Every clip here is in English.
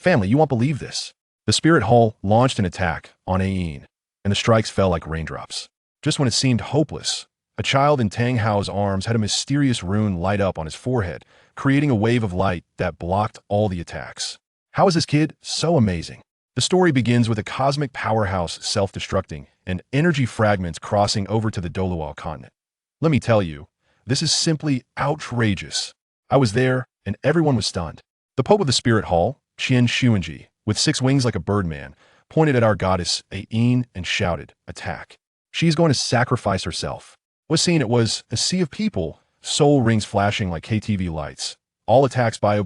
Family, you won't believe this. The Spirit Hall launched an attack on Ain, and the strikes fell like raindrops. Just when it seemed hopeless, a child in Tang Hao's arms had a mysterious rune light up on his forehead, creating a wave of light that blocked all the attacks. How is this kid so amazing? The story begins with a cosmic powerhouse self-destructing and energy fragments crossing over to the Douluo Continent. Let me tell you, this is simply outrageous. I was there, and everyone was stunned. The Pope of the Spirit Hall, Qian Xuanji, with 6 wings like a birdman, pointed at our goddess Ain and shouted, "Attack." She is going to sacrifice herself. Was seen it was a sea of people, soul rings flashing like KTV lights. All attacks bio,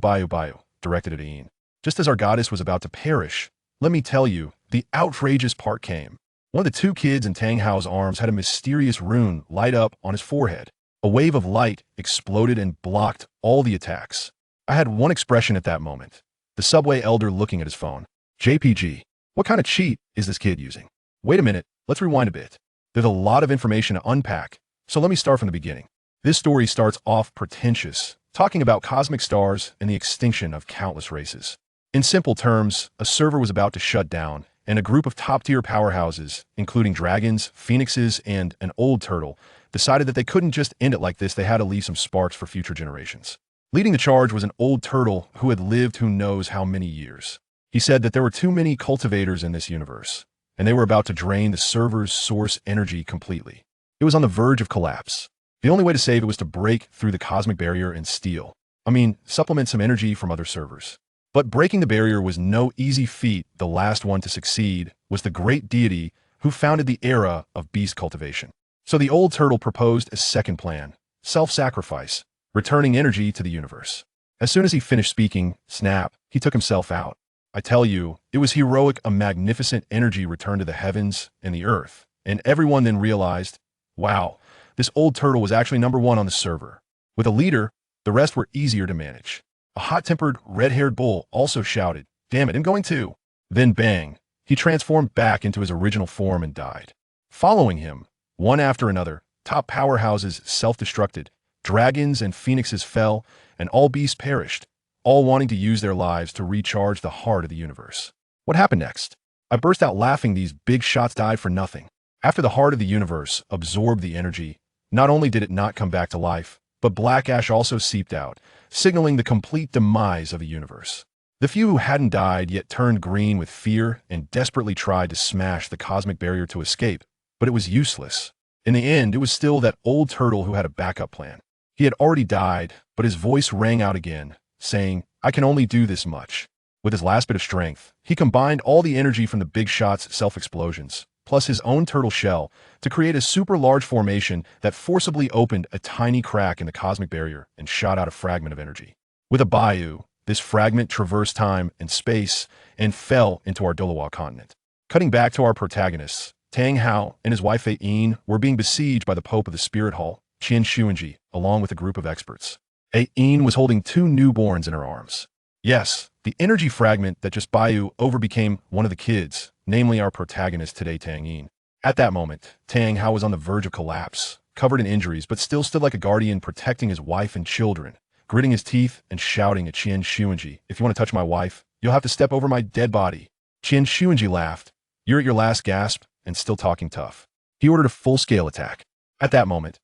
directed at Ain. Just as our goddess was about to perish, let me tell you, the outrageous part came. One of the 2 kids in Tang Hao's arms had a mysterious rune light up on his forehead. A wave of light exploded and blocked all the attacks. I had one expression at that moment. The subway elder looking at his phone. JPG, what kind of cheat is this kid using? Wait a minute, let's rewind a bit. There's a lot of information to unpack, so let me start from the beginning. This story starts off pretentious, talking about cosmic stars and the extinction of countless races. In simple terms, a server was about to shut down, and a group of top-tier powerhouses, including dragons, phoenixes, and an old turtle, decided that they couldn't just end it like this, they had to leave some sparks for future generations. Leading the charge was an old turtle who had lived who knows how many years. He said that there were too many cultivators in this universe, and they were about to drain the server's source energy completely. It was on the verge of collapse. The only way to save it was to break through the cosmic barrier and supplement some energy from other servers. But breaking the barrier was no easy feat. The last one to succeed was the great deity who founded the era of beast cultivation. So the old turtle proposed a second plan, self-sacrifice, returning energy to the universe. As soon as he finished speaking, snap, he took himself out. I tell you, it was heroic, a magnificent energy returned to the heavens and the earth, and everyone then realized, wow, this old turtle was actually number 1 on the server. With a leader, the rest were easier to manage. A hot-tempered, red-haired bull also shouted, "Damn it, I'm going too." Then bang, he transformed back into his original form and died. Following him, one after another, top powerhouses self-destructed, dragons and phoenixes fell, and all beasts perished, all wanting to use their lives to recharge the heart of the universe. What happened next? I burst out laughing. These big shots died for nothing. After the heart of the universe absorbed the energy, not only did it not come back to life, but black ash also seeped out, signaling the complete demise of the universe. The few who hadn't died yet turned green with fear and desperately tried to smash the cosmic barrier to escape, but it was useless. In the end, it was still that old turtle who had a backup plan. He had already died, but his voice rang out again, saying, "I can only do this much." With his last bit of strength, he combined all the energy from the big shot's self-explosions, plus his own turtle shell, to create a super large formation that forcibly opened a tiny crack in the cosmic barrier and shot out a fragment of energy. With a bayou, this fragment traversed time and space and fell into our Douluo Continent. Cutting back to our protagonists, Tang Hao and his wife Ain were being besieged by the Pope of the Spirit Hall, Qian Xuanji, along with a group of experts. Ain was holding 2 newborns in her arms. Yes, the energy fragment that just bayou over became one of the kids, namely our protagonist today, Tang Yin. At that moment, Tang Hao was on the verge of collapse, covered in injuries, but still stood like a guardian protecting his wife and children, gritting his teeth and shouting at Qian Xuanji, "If you want to touch my wife, you'll have to step over my dead body." Qian Xuanji laughed. "You're at your last gasp and still talking tough." He ordered a full-scale attack. At that moment,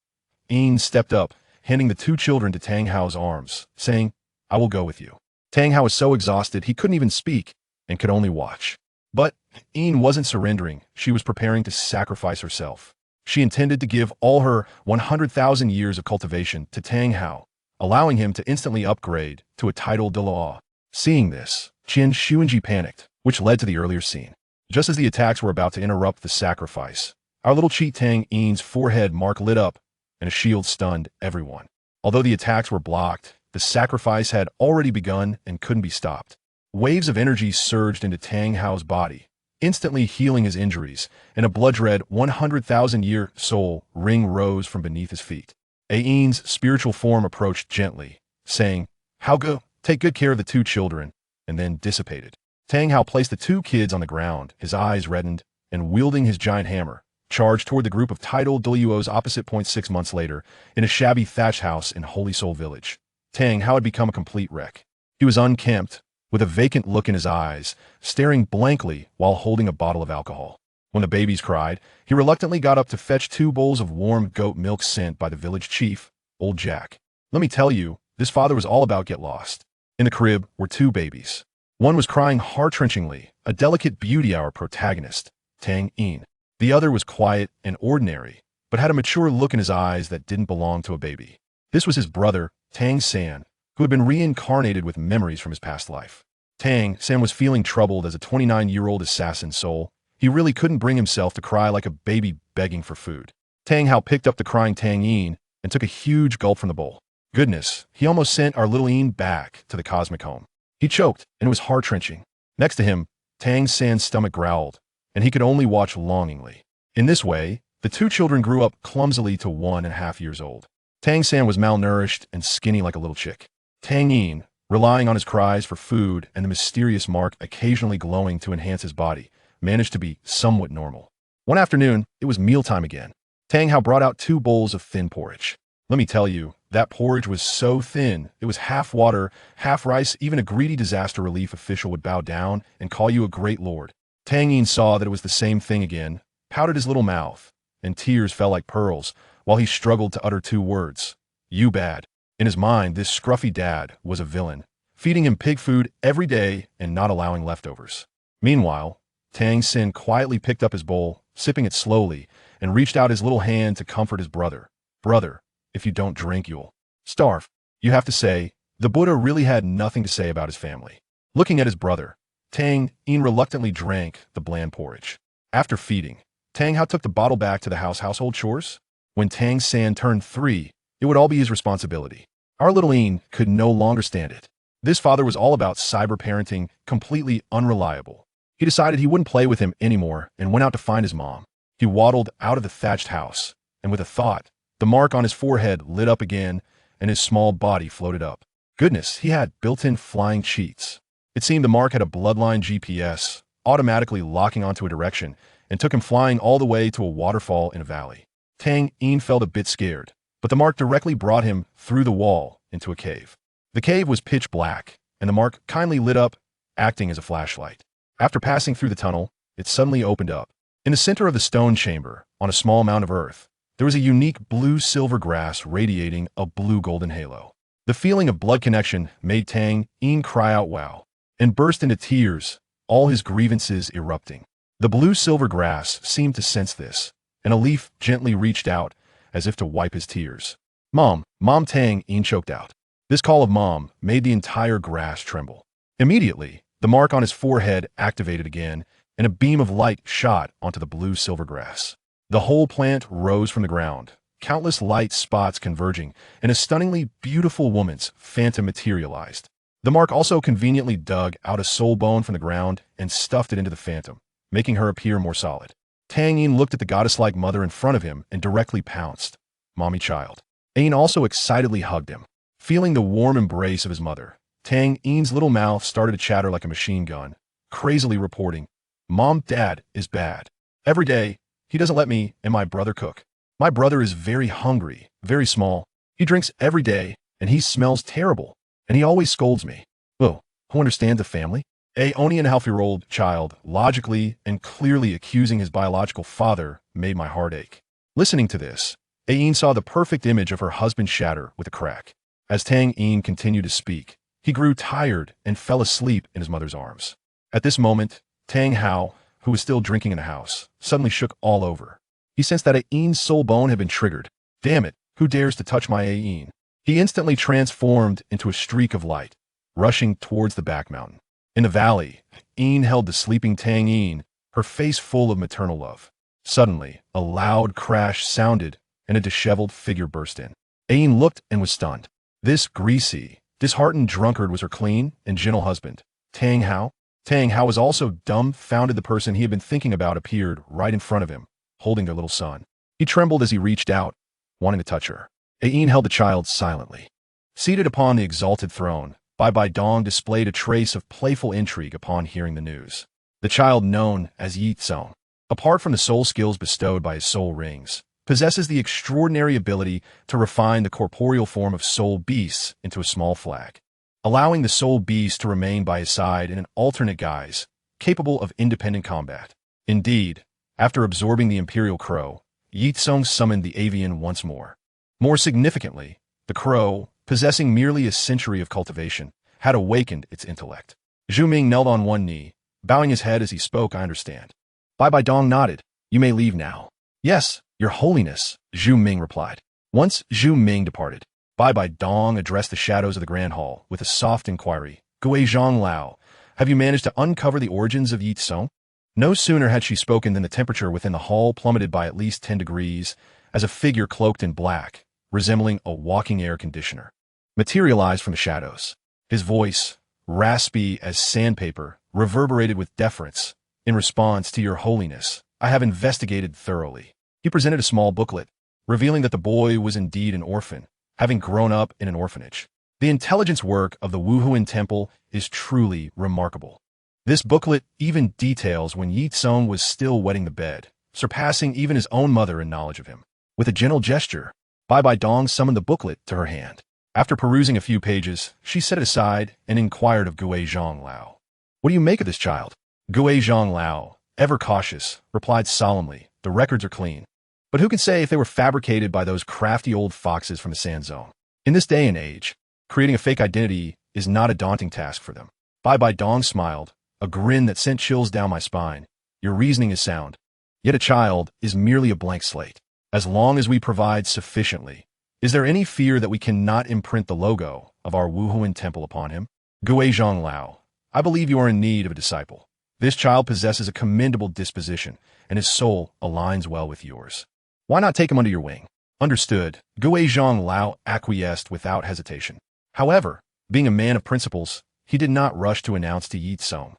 Ain stepped up, handing the 2 children to Tang Hao's arms, saying, "I will go with you." Tang Hao was so exhausted he couldn't even speak and could only watch. But Ain wasn't surrendering. She was preparing to sacrifice herself. She intended to give all her 100,000 years of cultivation to Tang Hao, allowing him to instantly upgrade to a title de law. Seeing this, Qian Xuanji panicked, which led to the earlier scene. Just as the attacks were about to interrupt the sacrifice, our little cheat Tang Yin's forehead mark lit up and a shield stunned everyone. Although the attacks were blocked, the sacrifice had already begun and couldn't be stopped. Waves of energy surged into Tang Hao's body, instantly healing his injuries, and a blood-red 100,000-year soul ring rose from beneath his feet. Ain's spiritual form approached gently, saying, "How go? Take good care of the 2 children," and then dissipated. Tang Hao placed the 2 kids on the ground, his eyes reddened, and wielding his giant hammer, charged toward the group of tidal Douluo's opposite point 6 months later in a shabby thatched house in Holy Soul Village. Tang Hao had become a complete wreck. He was unkempt, with a vacant look in his eyes, staring blankly while holding a bottle of alcohol. When the babies cried, he reluctantly got up to fetch 2 bowls of warm goat milk sent by the village chief, old Jack. Let me tell you, this father was all about get lost. In the crib were 2 babies. One was crying heart-wrenchingly, a delicate beauty our protagonist, Tang Yin. The other was quiet and ordinary, but had a mature look in his eyes that didn't belong to a baby. This was his brother, Tang San, who had been reincarnated with memories from his past life. Tang San was feeling troubled as a 29-year-old assassin soul. He really couldn't bring himself to cry like a baby begging for food. Tang Hao picked up the crying Tang Yin and took a huge gulp from the bowl. Goodness, he almost sent our little Yin back to the cosmic home. He choked, and it was heart-wrenching. Next to him, Tang San's stomach growled, and he could only watch longingly. In this way, the 2 children grew up clumsily to 1.5 years old. Tang San was malnourished and skinny like a little chick. Tang Yin, relying on his cries for food and the mysterious mark occasionally glowing to enhance his body, managed to be somewhat normal. One afternoon, it was mealtime again. Tang Hao brought out 2 bowls of thin porridge. Let me tell you, that porridge was so thin, it was half water, half rice. Even a greedy disaster relief official would bow down and call you a great lord. Tang Yin saw that it was the same thing again, pouted his little mouth, and tears fell like pearls while he struggled to utter 2 words. You bad. In his mind, this scruffy dad was a villain, feeding him pig food every day and not allowing leftovers. Meanwhile, Tang Sin quietly picked up his bowl, sipping it slowly, and reached out his little hand to comfort his brother. Brother, if you don't drink, you'll starve. You have to say, the Buddha really had nothing to say about his family. Looking at his brother, Tang Yin reluctantly drank the bland porridge. After feeding, Tang Hao took the bottle back to the household chores. When Tang San turned 3, it would all be his responsibility. Our little Yin could no longer stand it. This father was all about cyber parenting, completely unreliable. He decided he wouldn't play with him anymore and went out to find his mom. He waddled out of the thatched house, and with a thought, the mark on his forehead lit up again, and his small body floated up. Goodness, he had built-in flying cheats. It seemed the mark had a bloodline GPS, automatically locking onto a direction, and took him flying all the way to a waterfall in a valley. Tang Yin felt a bit scared, but the mark directly brought him through the wall into a cave. The cave was pitch black, and the mark kindly lit up, acting as a flashlight. After passing through the tunnel, it suddenly opened up. In the center of the stone chamber, on a small mound of earth, there was a unique blue-silver grass radiating a blue-golden halo. The feeling of blood connection made Tang Yin cry out wow, and burst into tears, all his grievances erupting. The blue-silver grass seemed to sense this, and a leaf gently reached out, as if to wipe his tears. Mom, Tang Yin choked out. This call of Mom made the entire grass tremble. Immediately, the mark on his forehead activated again, and a beam of light shot onto the blue-silver grass. The whole plant rose from the ground, countless light spots converging, and a stunningly beautiful woman's phantom materialized. The mark also conveniently dug out a soul bone from the ground and stuffed it into the phantom, making her appear more solid. Tang Yin looked at the goddess-like mother in front of him and directly pounced. Mommy child. Yin also excitedly hugged him. Feeling the warm embrace of his mother, Tang Yin's little mouth started to chatter like a machine gun, crazily reporting, Mom, Dad is bad. Every day, he doesn't let me and my brother cook. My brother is very hungry, very small. He drinks every day, and he smells terrible, and he always scolds me. Oh, who understands a family? A only an half-year-old child, logically and clearly accusing his biological father, made my heart ache. Listening to this, Yin saw the perfect image of her husband shatter with a crack. As Tang Yin continued to speak, he grew tired and fell asleep in his mother's arms. At this moment, Tang Hao, who was still drinking in the house, suddenly shook all over. He sensed that Yin's soul bone had been triggered. Damn it, who dares to touch my Yin? He instantly transformed into a streak of light, rushing towards the back mountain. In the valley, Yin held the sleeping Tang Yin, her face full of maternal love. Suddenly, a loud crash sounded, and a disheveled figure burst in. Yin looked and was stunned. This greasy, disheartened drunkard was her clean and gentle husband, Tang Hao. Tang Hao was also dumbfounded. The person he had been thinking about appeared right in front of him, holding their little son. He trembled as he reached out, wanting to touch her. Yin held the child silently. Seated upon the exalted throne, Bai Dong displayed a trace of playful intrigue upon hearing the news. The child, known as Ye Cong, apart from the soul skills bestowed by his soul rings, possesses the extraordinary ability to refine the corporeal form of soul beasts into a small flag. allowing the soul beast to remain by his side in an alternate guise, capable of independent combat. Indeed, after absorbing the Imperial Crow, Ye Cong summoned the avian once more. More significantly, the crow, possessing merely a century of cultivation, had awakened its intellect. Zhu Ming knelt on one knee, bowing his head as he spoke. I understand. Bai Dong nodded. You may leave now. Yes, Your Holiness, Zhu Ming replied. Once Zhu Ming departed, Bai Dong addressed the shadows of the Grand Hall with a soft inquiry. Gui Zhang Lao, have you managed to uncover the origins of Ye Cong? No sooner had she spoken than the temperature within the hall plummeted by at least 10 degrees as a figure cloaked in black, resembling a walking air conditioner, materialized from the shadows. His voice, raspy as sandpaper, reverberated with deference. In response to Your Holiness, I have investigated thoroughly. He presented a small booklet, revealing that the boy was indeed an orphan, having grown up in an orphanage. The intelligence work of the Wuhuan Temple is truly remarkable. This booklet even details when Ye Cong was still wetting the bed, surpassing even his own mother in knowledge of him. With a gentle gesture, Bai Dong summoned the booklet to her hand. After perusing a few pages, she set it aside and inquired of Gui Zhang Lao. What do you make of this child? Gui Zhang Lao, ever cautious, replied solemnly, the records are clean. But who can say if they were fabricated by those crafty old foxes from the Sand Zone? In this day and age, creating a fake identity is not a daunting task for them. Bai Dong smiled, a grin that sent chills down my spine. Your reasoning is sound. Yet a child is merely a blank slate. As long as we provide sufficiently, is there any fear that we cannot imprint the logo of our Wuhuan Temple upon him? Gui Zhang Lao, I believe you are in need of a disciple. This child possesses a commendable disposition, and his soul aligns well with yours. Why not take him under your wing? Understood. Gui Zhang Lao acquiesced without hesitation. However, being a man of principles, he did not rush to announce to Ye Cong,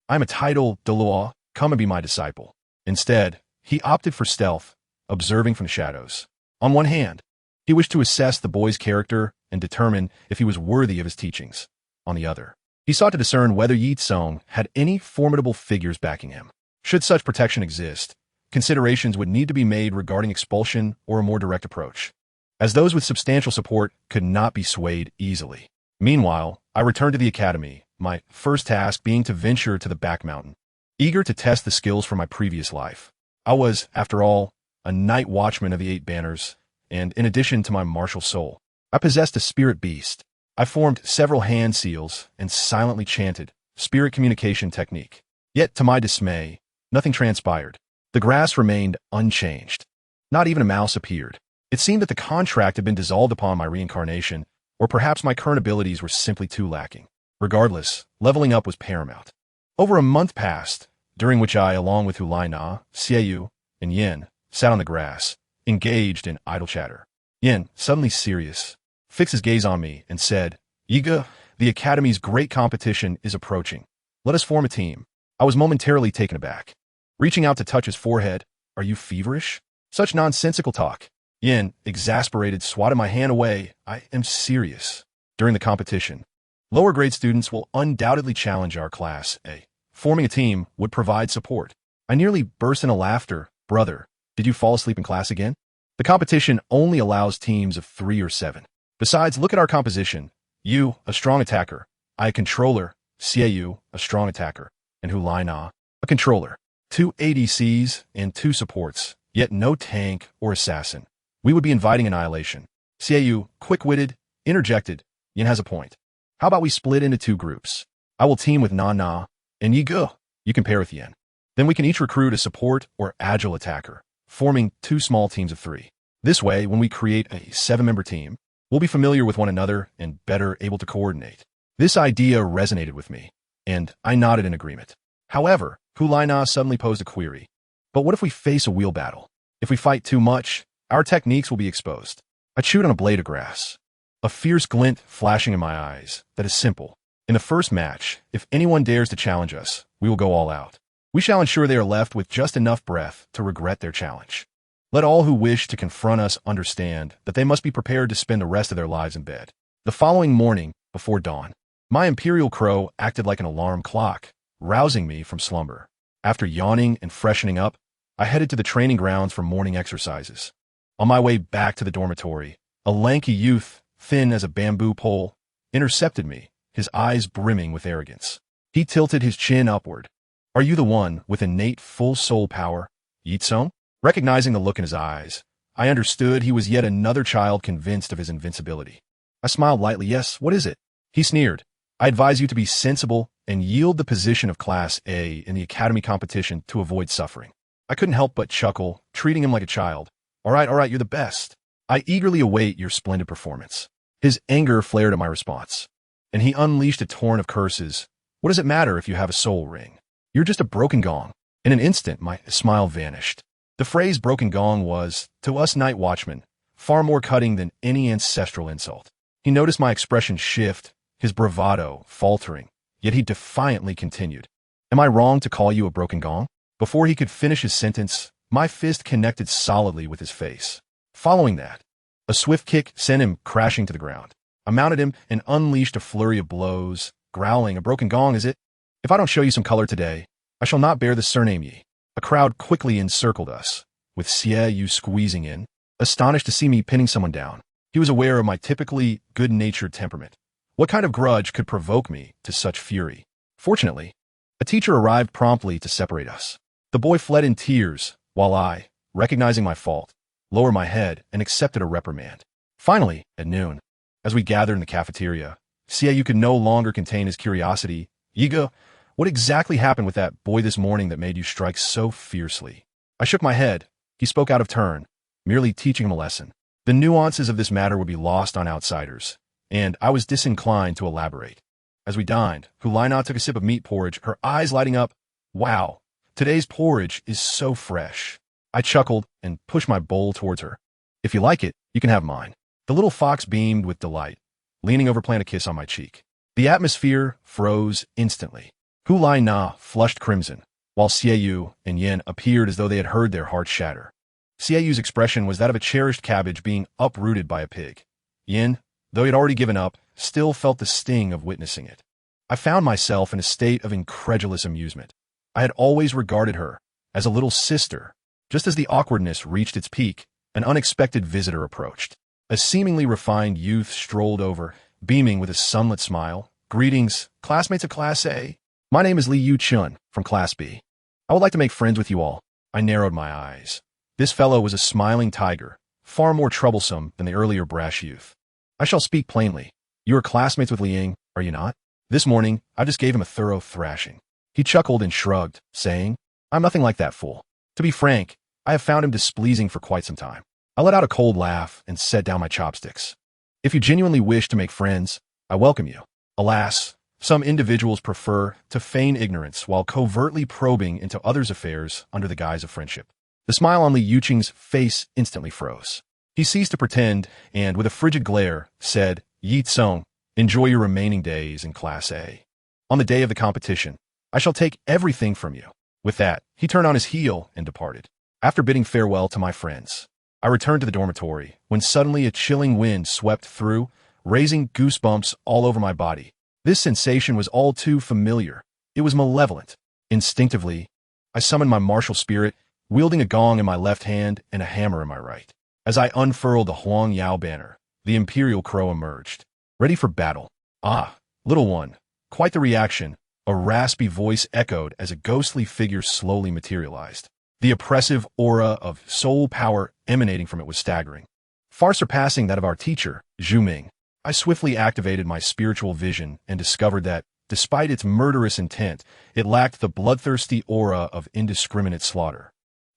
I am a title Douluo, come and be my disciple. Instead, he opted for stealth, observing from the shadows. On one hand, he wished to assess the boy's character and determine if he was worthy of his teachings. On the other, he sought to discern whether Ye Cong had any formidable figures backing him. Should such protection exist, considerations would need to be made regarding expulsion or a more direct approach, as those with substantial support could not be swayed easily. Meanwhile, I returned to the academy, my first task being to venture to the back mountain, eager to test the skills from my previous life. I was, after all, a Night Watchman of the 8 Banners, and in addition to my martial soul, I possessed a spirit beast. I formed several hand seals and silently chanted, spirit communication technique. Yet, to my dismay, nothing transpired. The grass remained unchanged. Not even a mouse appeared. It seemed that the contract had been dissolved upon my reincarnation, or perhaps my current abilities were simply too lacking. Regardless, leveling up was paramount. Over a month passed, during which I, along with Hulai Na, Xiaoyu, and Yin, sat on the grass, engaged in idle chatter. Yin, suddenly serious, fixed his gaze on me and said, Yiga, the Academy's great competition is approaching. Let us form a team. I was momentarily taken aback. Reaching out to touch his forehead, are you feverish? Such nonsensical talk. Yin, exasperated, swatted my hand away. I am serious. During the competition, lower grade students will undoubtedly challenge our class A. Forming a team would provide support. I nearly burst into laughter. Brother, did you fall asleep in class again? The competition only allows teams of 3 or 7. Besides, look at our composition. You, a strong attacker. I, a controller. Xiaoyu, a strong attacker. And Hulai Na, a controller. 2 ADCs and 2 supports, yet no tank or assassin. We would be inviting annihilation. Xiaoyu, quick-witted, interjected. Yin has a point. How about we split into 2 groups? I will team with Na, and Yi Ge. You can pair with Yin. Then we can each recruit a support or agile attacker, forming 2 small teams of 3. This way, when we create a 7-member team, we'll be familiar with one another and better able to coordinate. This idea resonated with me, and I nodded in agreement. However, Hulai Na suddenly posed a query. But what if we face a wheel battle? If we fight too much, our techniques will be exposed. I chewed on a blade of grass, a fierce glint flashing in my eyes. That is simple. In the first match, if anyone dares to challenge us, we will go all out. We shall ensure they are left with just enough breath to regret their challenge. Let all who wish to confront us understand that they must be prepared to spend the rest of their lives in bed. The following morning, before dawn, my Imperial Crow acted like an alarm clock, rousing me from slumber. After yawning and freshening up, I headed to the training grounds for morning exercises. On my way back to the dormitory, a lanky youth, thin as a bamboo pole, intercepted me, his eyes brimming with arrogance. He tilted his chin upward. Are you the one with innate full soul power, Ye Cong? Recognizing the look in his eyes, I understood he was yet another child convinced of his invincibility. I smiled lightly. Yes, what is it? He sneered. I advise you to be sensible and yield the position of Class A in the Academy competition to avoid suffering. I couldn't help but chuckle, treating him like a child. All right, you're the best. I eagerly await your splendid performance. His anger flared at my response, and he unleashed a torrent of curses. What does it matter if you have a soul ring? You're just a broken gong. In an instant, my smile vanished. The phrase broken gong was, to us Night Watchmen, far more cutting than any ancestral insult. He noticed my expression shift, his bravado faltering, yet he defiantly continued. Am I wrong to call you a broken gong? Before he could finish his sentence, my fist connected solidly with his face. Following that, a swift kick sent him crashing to the ground. I mounted him and unleashed a flurry of blows, growling, a broken gong, is it? If I don't show you some color today, I shall not bear the surname Ye. A crowd quickly encircled us, with Xie Yu squeezing in, astonished to see me pinning someone down. He was aware of my typically good-natured temperament. What kind of grudge could provoke me to such fury? Fortunately, a teacher arrived promptly to separate us. The boy fled in tears, while I, recognizing my fault, lowered my head and accepted a reprimand. Finally, at noon, as we gathered in the cafeteria, Xie Yu could no longer contain his curiosity. Yiga, what exactly happened with that boy this morning that made you strike so fiercely? I shook my head. He spoke out of turn, merely teaching him a lesson. The nuances of this matter would be lost on outsiders, and I was disinclined to elaborate. As we dined, Hulina took a sip of meat porridge, her eyes lighting up. Wow, today's porridge is so fresh. I chuckled and pushed my bowl towards her. If you like it, you can have mine. The little fox beamed with delight, leaning over to plant a kiss on my cheek. The atmosphere froze instantly. Hulina flushed crimson, while Xie Yu and Yin appeared as though they had heard their hearts shatter. Xie Yu's expression was that of a cherished cabbage being uprooted by a pig. Yin, though he had already given up, still felt the sting of witnessing it. I found myself in a state of incredulous amusement. I had always regarded her as a little sister. Just as the awkwardness reached its peak, an unexpected visitor approached. A seemingly refined youth strolled over, beaming with a sunlit smile. Greetings, classmates of Class A. My name is Li Yu Chun, from Class B. I would like to make friends with you all. I narrowed my eyes. This fellow was a smiling tiger, far more troublesome than the earlier brash youth. I shall speak plainly. You are classmates with Liang, are you not? This morning, I just gave him a thorough thrashing. He chuckled and shrugged, saying, I'm nothing like that fool. To be frank, I have found him displeasing for quite some time. I let out a cold laugh and set down my chopsticks. If you genuinely wish to make friends, I welcome you. Alas, some individuals prefer to feign ignorance while covertly probing into others' affairs under the guise of friendship. The smile on Li Yuqing's face instantly froze. He ceased to pretend and, with a frigid glare, said, Ye Cong, enjoy your remaining days in Class A. On the day of the competition, I shall take everything from you. With that, he turned on his heel and departed. After bidding farewell to my friends, I returned to the dormitory when suddenly a chilling wind swept through, raising goosebumps all over my body. This sensation was all too familiar. It was malevolent. Instinctively, I summoned my martial spirit, wielding a gong in my left hand and a hammer in my right. As I unfurled the Huang Yao banner, the Imperial Crow emerged, ready for battle. Ah, little one, quite the reaction, a raspy voice echoed as a ghostly figure slowly materialized. The oppressive aura of soul power emanating from it was staggering, far surpassing that of our teacher, Zhu Ming. I swiftly activated my spiritual vision and discovered that, despite its murderous intent, it lacked the bloodthirsty aura of indiscriminate slaughter.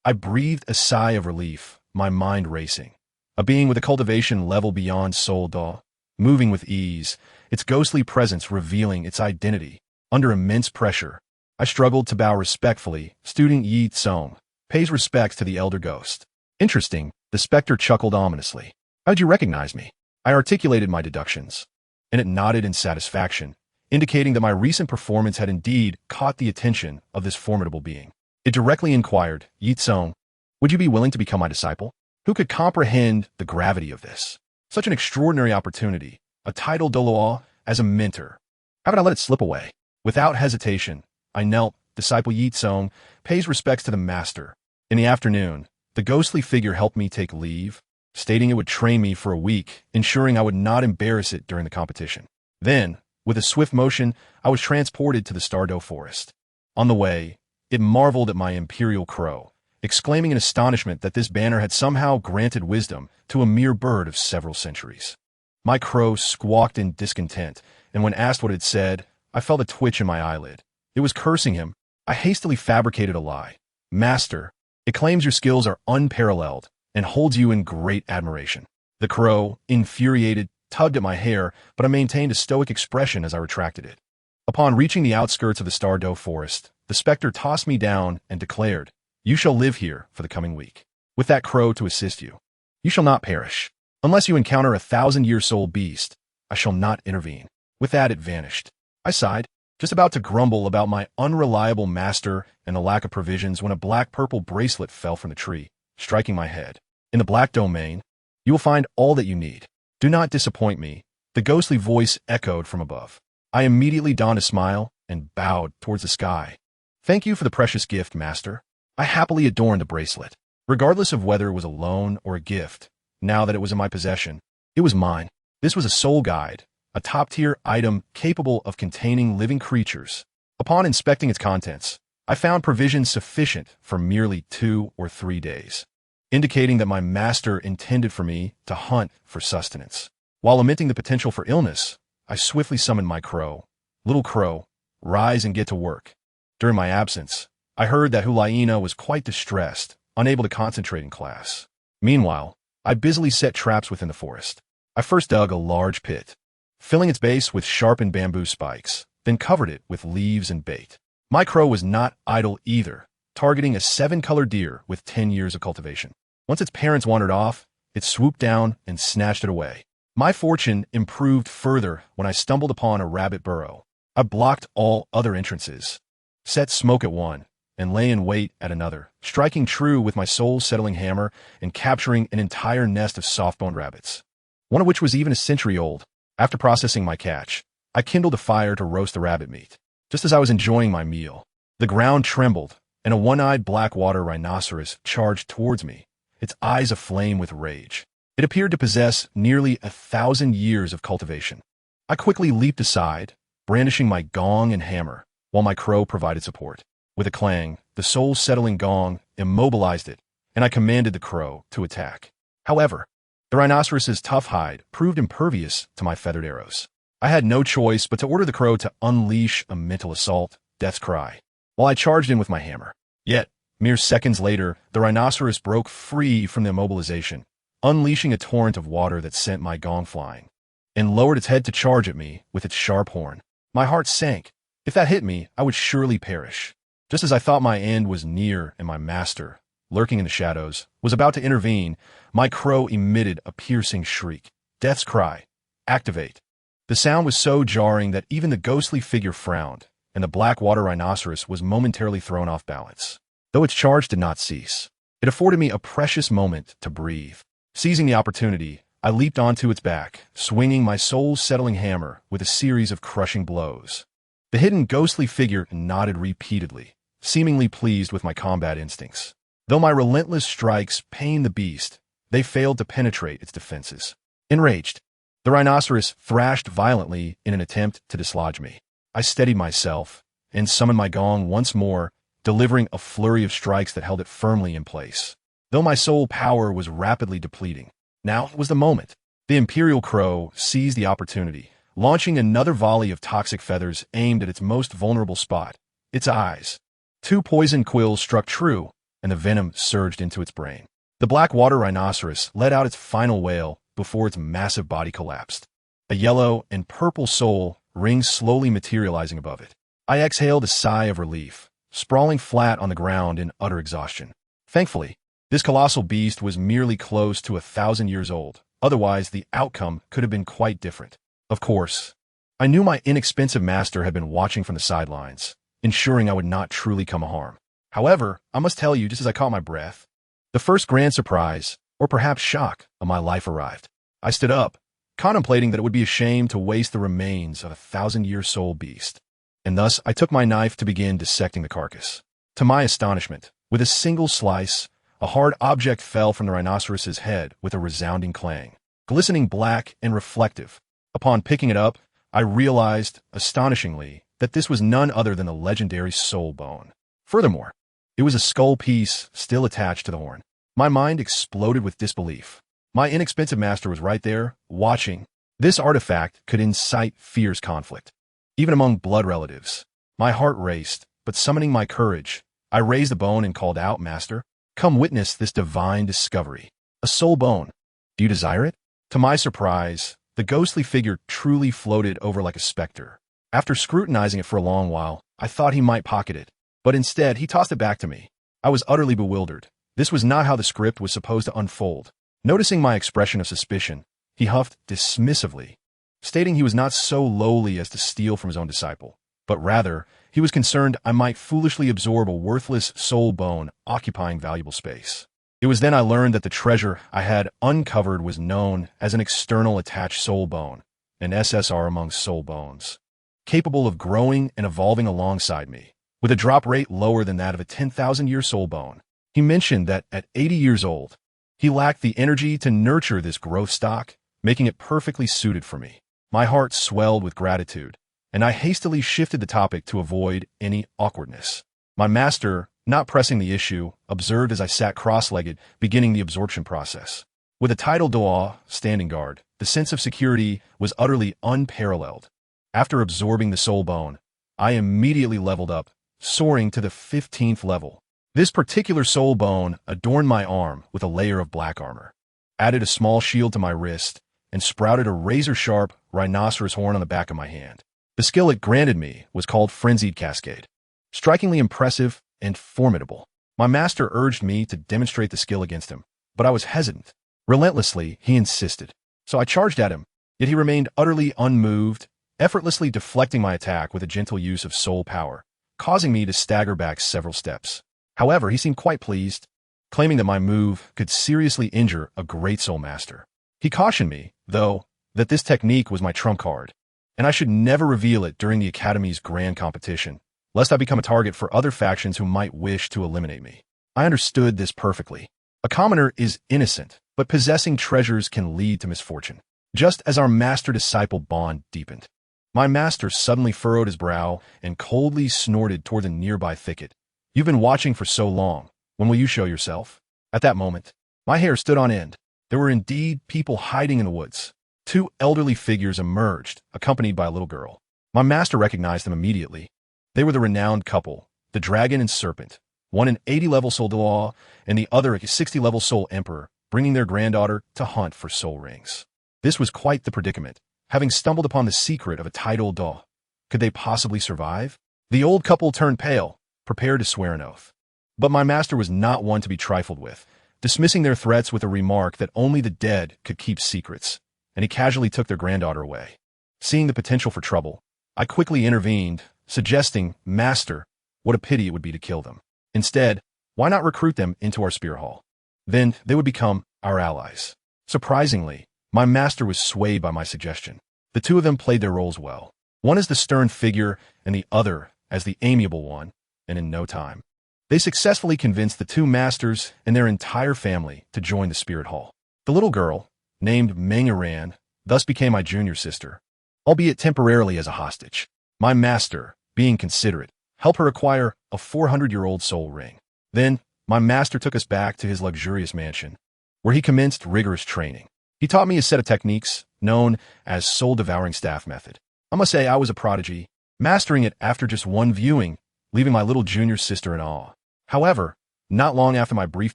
I breathed a sigh of relief, my mind racing. A being with a cultivation level beyond Soul Da, moving with ease, its ghostly presence revealing its identity. Under immense pressure, I struggled to bow respectfully. Student Ye Cong pays respects to the elder ghost. Interesting, the specter chuckled ominously. How'd you recognize me? I articulated my deductions, and it nodded in satisfaction, indicating that my recent performance had indeed caught the attention of this formidable being. It directly inquired, Ye Cong, would you be willing to become my disciple? Who could comprehend the gravity of this? Such an extraordinary opportunity, a title Douluo as a mentor. How could I let it slip away? Without hesitation, I knelt. Disciple Ye Cong pays respects to the master. In the afternoon, the ghostly figure helped me take leave, stating it would train me for a week, ensuring I would not embarrass it during the competition. Then, With a swift motion, I was transported to the Douluo forest. On the way, it marveled at my imperial crow, exclaiming in astonishment that this banner had somehow granted wisdom to a mere bird of several centuries. My crow squawked in discontent, and when asked what it said, I felt a twitch in my eyelid. It was cursing him. I hastily fabricated a lie. Master, it claims your skills are unparalleled and holds you in great admiration. The crow, infuriated, tugged at my hair, but I maintained a stoic expression as I retracted it. Upon reaching the outskirts of the Douluo forest, the specter tossed me down and declared, "You shall live here for the coming week, with that crow to assist you. You shall not perish. Unless you encounter a 1,000-year-soul beast, I shall not intervene." With that, it vanished. I sighed, just about to grumble about my unreliable master and the lack of provisions when a black-purple bracelet fell from the tree, striking my head. In the black domain, you will find all that you need. Do not disappoint me, the ghostly voice echoed from above. I immediately donned a smile and bowed towards the sky. Thank you for the precious gift, master. I happily adorned the bracelet. Regardless of whether it was a loan or a gift, now that it was in my possession, it was mine. This was a soul guide, a top-tier item capable of containing living creatures. Upon inspecting its contents, I found provisions sufficient for merely 2 or 3 days, indicating that my master intended for me to hunt for sustenance. While lamenting the potential for illness, I swiftly summoned my crow. Little crow, rise and get to work. During my absence, I heard that Hulaina was quite distressed, unable to concentrate in class. Meanwhile, I busily set traps within the forest. I first dug a large pit, filling its base with sharpened bamboo spikes, then covered it with leaves and bait. My crow was not idle either, targeting a 7-color deer with 10 years of cultivation. Once its parents wandered off, it swooped down and snatched it away. My fortune improved further when I stumbled upon a rabbit burrow. I blocked all other entrances, set smoke at one, and lay in wait at another, striking true with my soul-settling hammer and capturing an entire nest of soft-boned rabbits, one of which was even a century old. After processing my catch, I kindled a fire to roast the rabbit meat. Just as I was enjoying my meal, the ground trembled, and a one-eyed black-water rhinoceros charged towards me, its eyes aflame with rage. It appeared to possess nearly 1,000 years of cultivation. I quickly leaped aside, brandishing my gong and hammer, while my crow provided support. With a clang, the soul-settling gong immobilized it, and I commanded the crow to attack. However, the rhinoceros's tough hide proved impervious to my feathered arrows. I had no choice but to order the crow to unleash a mental assault, death's cry, while I charged in with my hammer. Yet, mere seconds later, the rhinoceros broke free from the immobilization, unleashing a torrent of water that sent my gong flying, and lowered its head to charge at me with its sharp horn. My heart sank. If that hit me, I would surely perish. Just as I thought my end was near and my master, lurking in the shadows, was about to intervene, my crow emitted a piercing shriek. Death's cry. Activate. The sound was so jarring that even the ghostly figure frowned, and the black water rhinoceros was momentarily thrown off balance. Though its charge did not cease, it afforded me a precious moment to breathe. Seizing the opportunity, I leaped onto its back, swinging my soul-settling hammer with a series of crushing blows. The hidden ghostly figure nodded repeatedly, seemingly pleased with my combat instincts. Though my relentless strikes pained the beast, they failed to penetrate its defenses. Enraged, the rhinoceros thrashed violently in an attempt to dislodge me. I steadied myself and summoned my gong once more, delivering a flurry of strikes that held it firmly in place. Though my soul power was rapidly depleting, now was the moment. The imperial crow seized the opportunity, launching another volley of toxic feathers aimed at its most vulnerable spot, its eyes. 2 poison quills struck true, and the venom surged into its brain. The black water rhinoceros let out its final wail before its massive body collapsed. A yellow and purple soul ring slowly materializing above it. I exhaled a sigh of relief, sprawling flat on the ground in utter exhaustion. Thankfully, this colossal beast was merely close to 1,000 years old. Otherwise, the outcome could have been quite different. Of course, I knew my inexpensive master had been watching from the sidelines, ensuring I would not truly come harm. However, I must tell you, just as I caught my breath, the first grand surprise, or perhaps shock, of my life arrived. I stood up, contemplating that it would be a shame to waste the remains of a 1,000-year soul beast, and thus I took my knife to begin dissecting the carcass. To my astonishment, with a single slice, a hard object fell from the rhinoceros's head with a resounding clang, glistening black and reflective. Upon picking it up, I realized, astonishingly, that this was none other than the legendary soul bone. Furthermore, it was a skull piece still attached to the horn. My mind exploded with disbelief. My inexpensive master was right there, watching. This artifact could incite fierce conflict, even among blood relatives. My heart raced, but summoning my courage, I raised the bone and called out, "Master, come witness this divine discovery. A soul bone. Do you desire it?" To my surprise, the ghostly figure truly floated over like a specter. After scrutinizing it for a long while, I thought he might pocket it, but instead he tossed it back to me. I was utterly bewildered. This was not how the script was supposed to unfold. Noticing my expression of suspicion, he huffed dismissively, stating he was not so lowly as to steal from his own disciple, but rather, he was concerned I might foolishly absorb a worthless soul bone occupying valuable space. It was then I learned that the treasure I had uncovered was known as an external attached soul bone, an SSR among soul bones, capable of growing and evolving alongside me, with a drop rate lower than that of a 10,000-year soul bone. He mentioned that at 80 years old, he lacked the energy to nurture this growth stock, making it perfectly suited for me. My heart swelled with gratitude, and I hastily shifted the topic to avoid any awkwardness. My master, not pressing the issue, observed as I sat cross-legged, beginning the absorption process. With a tidal Douluo standing guard, the sense of security was utterly unparalleled. After absorbing the soul bone, I immediately leveled up, soaring to the 15th level. This particular soul bone adorned my arm with a layer of black armor, added a small shield to my wrist, and sprouted a razor-sharp rhinoceros horn on the back of my hand. The skill it granted me was called Frenzied Cascade. Strikingly impressive and formidable. My master urged me to demonstrate the skill against him, but I was hesitant. Relentlessly, he insisted. So I charged at him, yet he remained utterly unmoved, effortlessly deflecting my attack with a gentle use of soul power, causing me to stagger back several steps. However, he seemed quite pleased, claiming that my move could seriously injure a great soul master. He cautioned me, though, that this technique was my trump card, and I should never reveal it during the Academy's grand competition, lest I become a target for other factions who might wish to eliminate me. I understood this perfectly. A commoner is innocent, but possessing treasures can lead to misfortune. Just as our master-disciple bond deepened, my master suddenly furrowed his brow and coldly snorted toward the nearby thicket. "You've been watching for so long. When will you show yourself?" At that moment, my hair stood on end. There were indeed people hiding in the woods. Two elderly figures emerged, accompanied by a little girl. My master recognized them immediately. They were the renowned couple, the dragon and serpent, one an 80-level soul Douluo and the other a 60-level soul emperor, bringing their granddaughter to hunt for soul rings. This was quite the predicament. Having stumbled upon the secret of a tidal Douluo, could they possibly survive? The old couple turned pale, prepared to swear an oath. But my master was not one to be trifled with, dismissing their threats with a remark that only the dead could keep secrets, and he casually took their granddaughter away. Seeing the potential for trouble, I quickly intervened, suggesting, "Master, what a pity it would be to kill them. Instead, why not recruit them into our spear hall? Then they would become our allies." Surprisingly, my master was swayed by my suggestion. The two of them played their roles well, one as the stern figure and the other as the amiable one, and in no time, they successfully convinced the two masters and their entire family to join the spirit hall. The little girl, named Mengaran, thus became my junior sister, albeit temporarily as a hostage. My master, being considerate, helped her acquire a 400-year-old soul ring. Then, my master took us back to his luxurious mansion, where he commenced rigorous training. He taught me a set of techniques known as soul-devouring staff method. I must say I was a prodigy, mastering it after just one viewing, leaving my little junior sister in awe. However, not long after my brief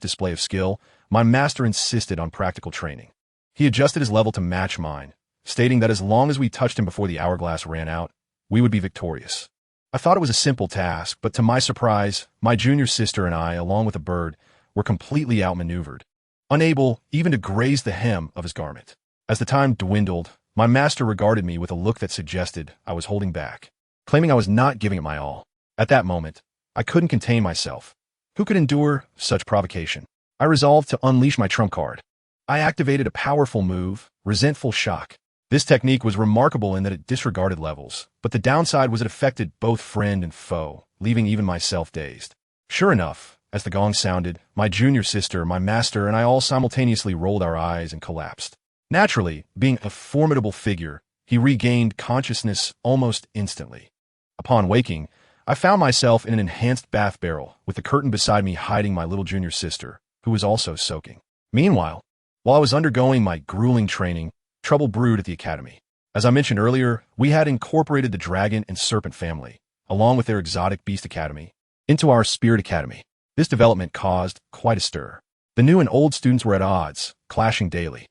display of skill, my master insisted on practical training. He adjusted his level to match mine, stating that as long as we touched him before the hourglass ran out, we would be victorious. I thought it was a simple task, but to my surprise, my junior sister and I, along with a bird, were completely outmaneuvered, unable even to graze the hem of his garment. As the time dwindled, my master regarded me with a look that suggested I was holding back, claiming I was not giving it my all. At that moment, I couldn't contain myself. Who could endure such provocation? I resolved to unleash my trump card. I activated a powerful move, Resentful Shock. This technique was remarkable in that it disregarded levels, but the downside was it affected both friend and foe, leaving even myself dazed. Sure enough, as the gong sounded, my junior sister, my master, and I all simultaneously rolled our eyes and collapsed. Naturally, being a formidable figure, he regained consciousness almost instantly. Upon waking, I found myself in an enhanced bath barrel, with the curtain beside me hiding my little junior sister, who was also soaking. Meanwhile, while I was undergoing my grueling training, trouble brewed at the academy. As I mentioned earlier, we had incorporated the dragon and serpent family, along with their exotic beast academy, into our spirit academy. This development caused quite a stir. The new and old students were at odds, clashing daily.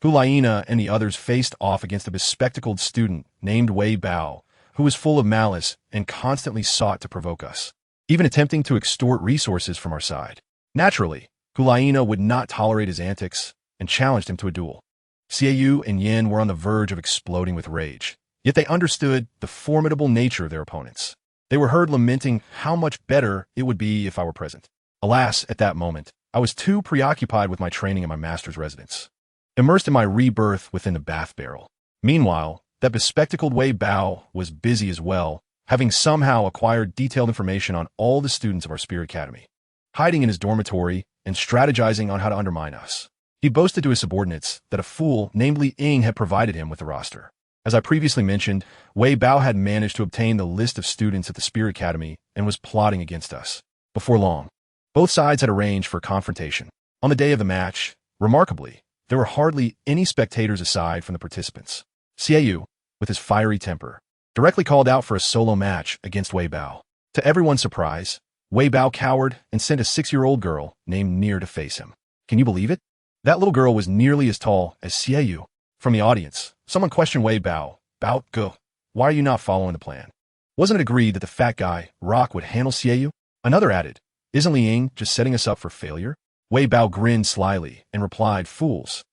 Hulaina and the others faced off against a bespectacled student named Wei Bao, who was full of malice and constantly sought to provoke us, even attempting to extort resources from our side. Naturally, Hulaina would not tolerate his antics and challenged him to a duel. Xiaoyu and Yin were on the verge of exploding with rage, yet they understood the formidable nature of their opponents. They were heard lamenting how much better it would be if I were present. Alas, at that moment, I was too preoccupied with my training in my master's residence, immersed in my rebirth within the bath barrel. Meanwhile, that bespectacled Wei Bao was busy as well, having somehow acquired detailed information on all the students of our spirit academy, hiding in his dormitory and strategizing on how to undermine us. He boasted to his subordinates that a fool named Li Ying had provided him with the roster. As I previously mentioned, Wei Bao had managed to obtain the list of students at the Spirit Academy and was plotting against us. Before long, both sides had arranged for a confrontation. On the day of the match, remarkably, there were hardly any spectators aside from the participants. Xiaoyu, with his fiery temper, directly called out for a solo match against Wei Bao. To everyone's surprise, Wei Bao cowered and sent a 6-year-old girl named Nier to face him. Can you believe it? That little girl was nearly as tall as Xiaoyu. From the audience, someone questioned Wei Bao. Bao, go. Why are you not following the plan? Wasn't it agreed that the fat guy, Rock, would handle Xiaoyu? Another added, isn't Li Ying just setting us up for failure? Wei Bao grinned slyly and replied, fools.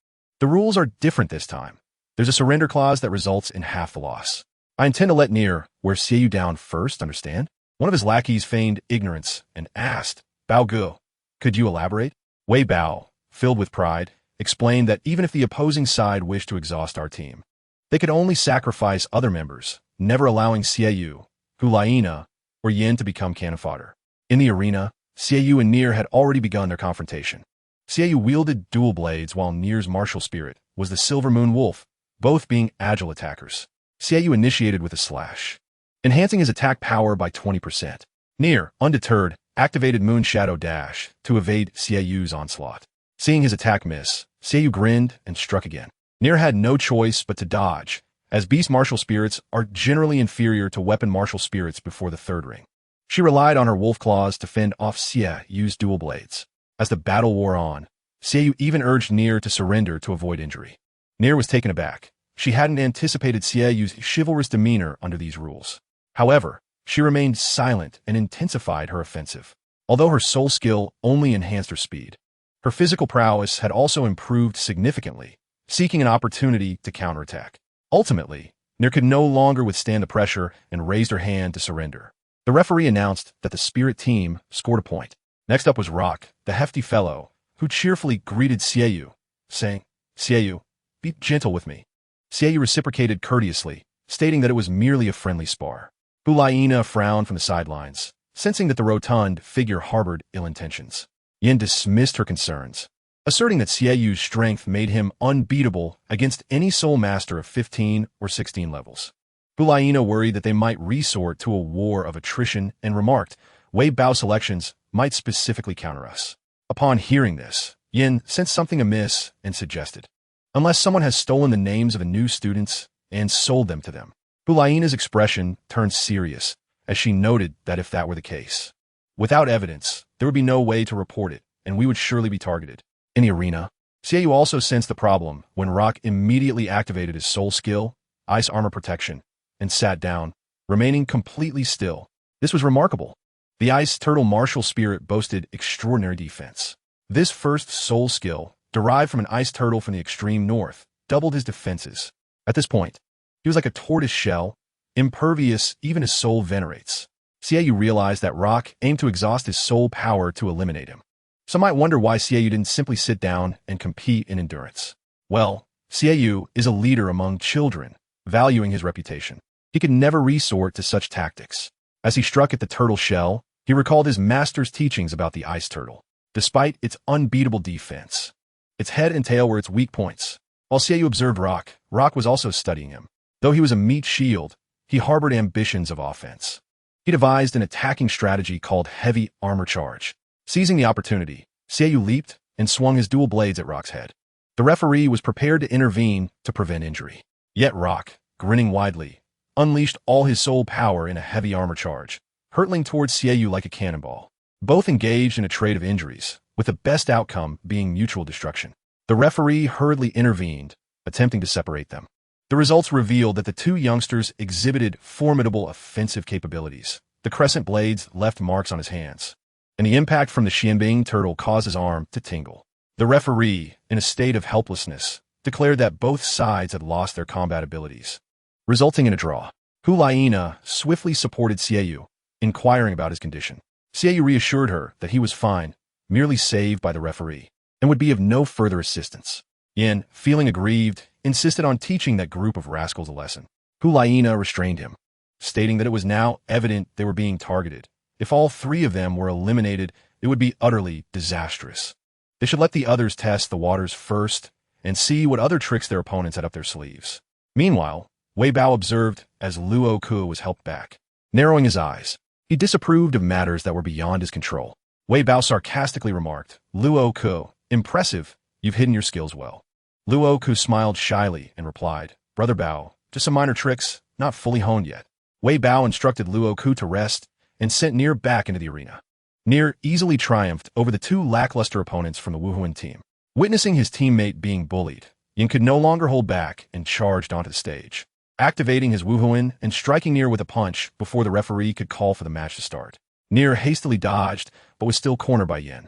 The rules are different this time. There's a surrender clause that results in half the loss. I intend to let Nier wear Xiaoyu down first, understand? One of his lackeys feigned ignorance and asked, Bao Ge, could you elaborate? Wei Bao, filled with pride, explained that even if the opposing side wished to exhaust our team, they could only sacrifice other members, never allowing Xiaoyu, Hulaina, or Yin to become cannon fodder. In the arena, Xiaoyu and Nier had already begun their confrontation. Xiaoyu wielded dual blades while Nier's martial spirit was the Silver Moon Wolf, both being agile attackers. Xiaoyu initiated with a slash, enhancing his attack power by 20%. Nier, undeterred, activated Moon Shadow Dash to evade Xiaoyu's onslaught. Seeing his attack miss, Xiaoyu grinned and struck again. Nier had no choice but to dodge, as beast martial spirits are generally inferior to weapon martial spirits before the third ring. She relied on her wolf claws to fend off Xiaoyu's dual blades. As the battle wore on, Xiaoyu even urged Nier to surrender to avoid injury. Nier was taken aback. She hadn't anticipated Xiaoyu's chivalrous demeanor under these rules. However, she remained silent and intensified her offensive. Although her soul skill only enhanced her speed, her physical prowess had also improved significantly, seeking an opportunity to counterattack. Ultimately, Nier could no longer withstand the pressure and raised her hand to surrender. The referee announced that the spirit team scored a point. Next up was Rock, the hefty fellow, who cheerfully greeted Xiaoyu, saying, Xiaoyu, be gentle with me. Xiaoyu reciprocated courteously, stating that it was merely a friendly spar. Hulaina frowned from the sidelines, sensing that the rotund figure harbored ill intentions. Yin dismissed her concerns, asserting that Xiaoyu's strength made him unbeatable against any soul master of 15 or 16 levels. Hulaina worried that they might resort to a war of attrition and remarked, Wei Bao selections might specifically counter us. Upon hearing this, Yin sensed something amiss and suggested, unless someone has stolen the names of the new students and sold them to them. Hulaina's expression turned serious as she noted that if that were the case, without evidence, there would be no way to report it, and we would surely be targeted. In the arena, Xiaoyu also sensed the problem when Rock immediately activated his soul skill, ice armor protection, and sat down, remaining completely still. This was remarkable. The ice turtle martial spirit boasted extraordinary defense. This first soul skill, derived from an ice turtle from the extreme north, doubled his defenses. At this point, he was like a tortoise shell, impervious even as soul venerates. Xiaoyu realized that Rock aimed to exhaust his soul power to eliminate him. Some might wonder why Xiaoyu didn't simply sit down and compete in endurance. Well, Xiaoyu is a leader among children, valuing his reputation. He could never resort to such tactics. As he struck at the turtle shell, he recalled his master's teachings about the ice turtle. Despite its unbeatable defense, its head and tail were its weak points. While Xiaoyu observed Rock, Rock was also studying him. Though he was a meat shield, he harbored ambitions of offense. He devised an attacking strategy called heavy armor charge. Seizing the opportunity, Xiaoyu leaped and swung his dual blades at Rock's head. The referee was prepared to intervene to prevent injury. Yet Rock, grinning widely, unleashed all his soul power in a heavy armor charge, hurtling towards Xiaoyu like a cannonball. Both engaged in a trade of injuries, with the best outcome being mutual destruction. The referee hurriedly intervened, attempting to separate them. The results revealed that the two youngsters exhibited formidable offensive capabilities. The crescent blades left marks on his hands, and the impact from the Xianbing turtle caused his arm to tingle. The referee, in a state of helplessness, declared that both sides had lost their combat abilities, resulting in a draw. Hu Laina swiftly supported Xiaoyu, inquiring about his condition. Xiaoyu reassured her that he was fine, merely saved by the referee, and would be of no further assistance. Yin, feeling aggrieved, insisted on teaching that group of rascals a lesson. Hu Laina restrained him, stating that it was now evident they were being targeted. If all three of them were eliminated, it would be utterly disastrous. They should let the others test the waters first and see what other tricks their opponents had up their sleeves. Meanwhile, Wei Bao observed as Luo Ku was helped back. Narrowing his eyes, he disapproved of matters that were beyond his control. Wei Bao sarcastically remarked, "Luo Ku, impressive, you've hidden your skills well." Luo Ku smiled shyly and replied, "Brother Bao, just some minor tricks, not fully honed yet." Wei Bao instructed Luo Ku to rest and sent Nier back into the arena. Nier easily triumphed over the two lackluster opponents from the Wuhuan team. Witnessing his teammate being bullied, Yin could no longer hold back and charged onto the stage, activating his Wuhuan and striking Nier with a punch before the referee could call for the match to start. Nier hastily dodged, but was still cornered by Yin.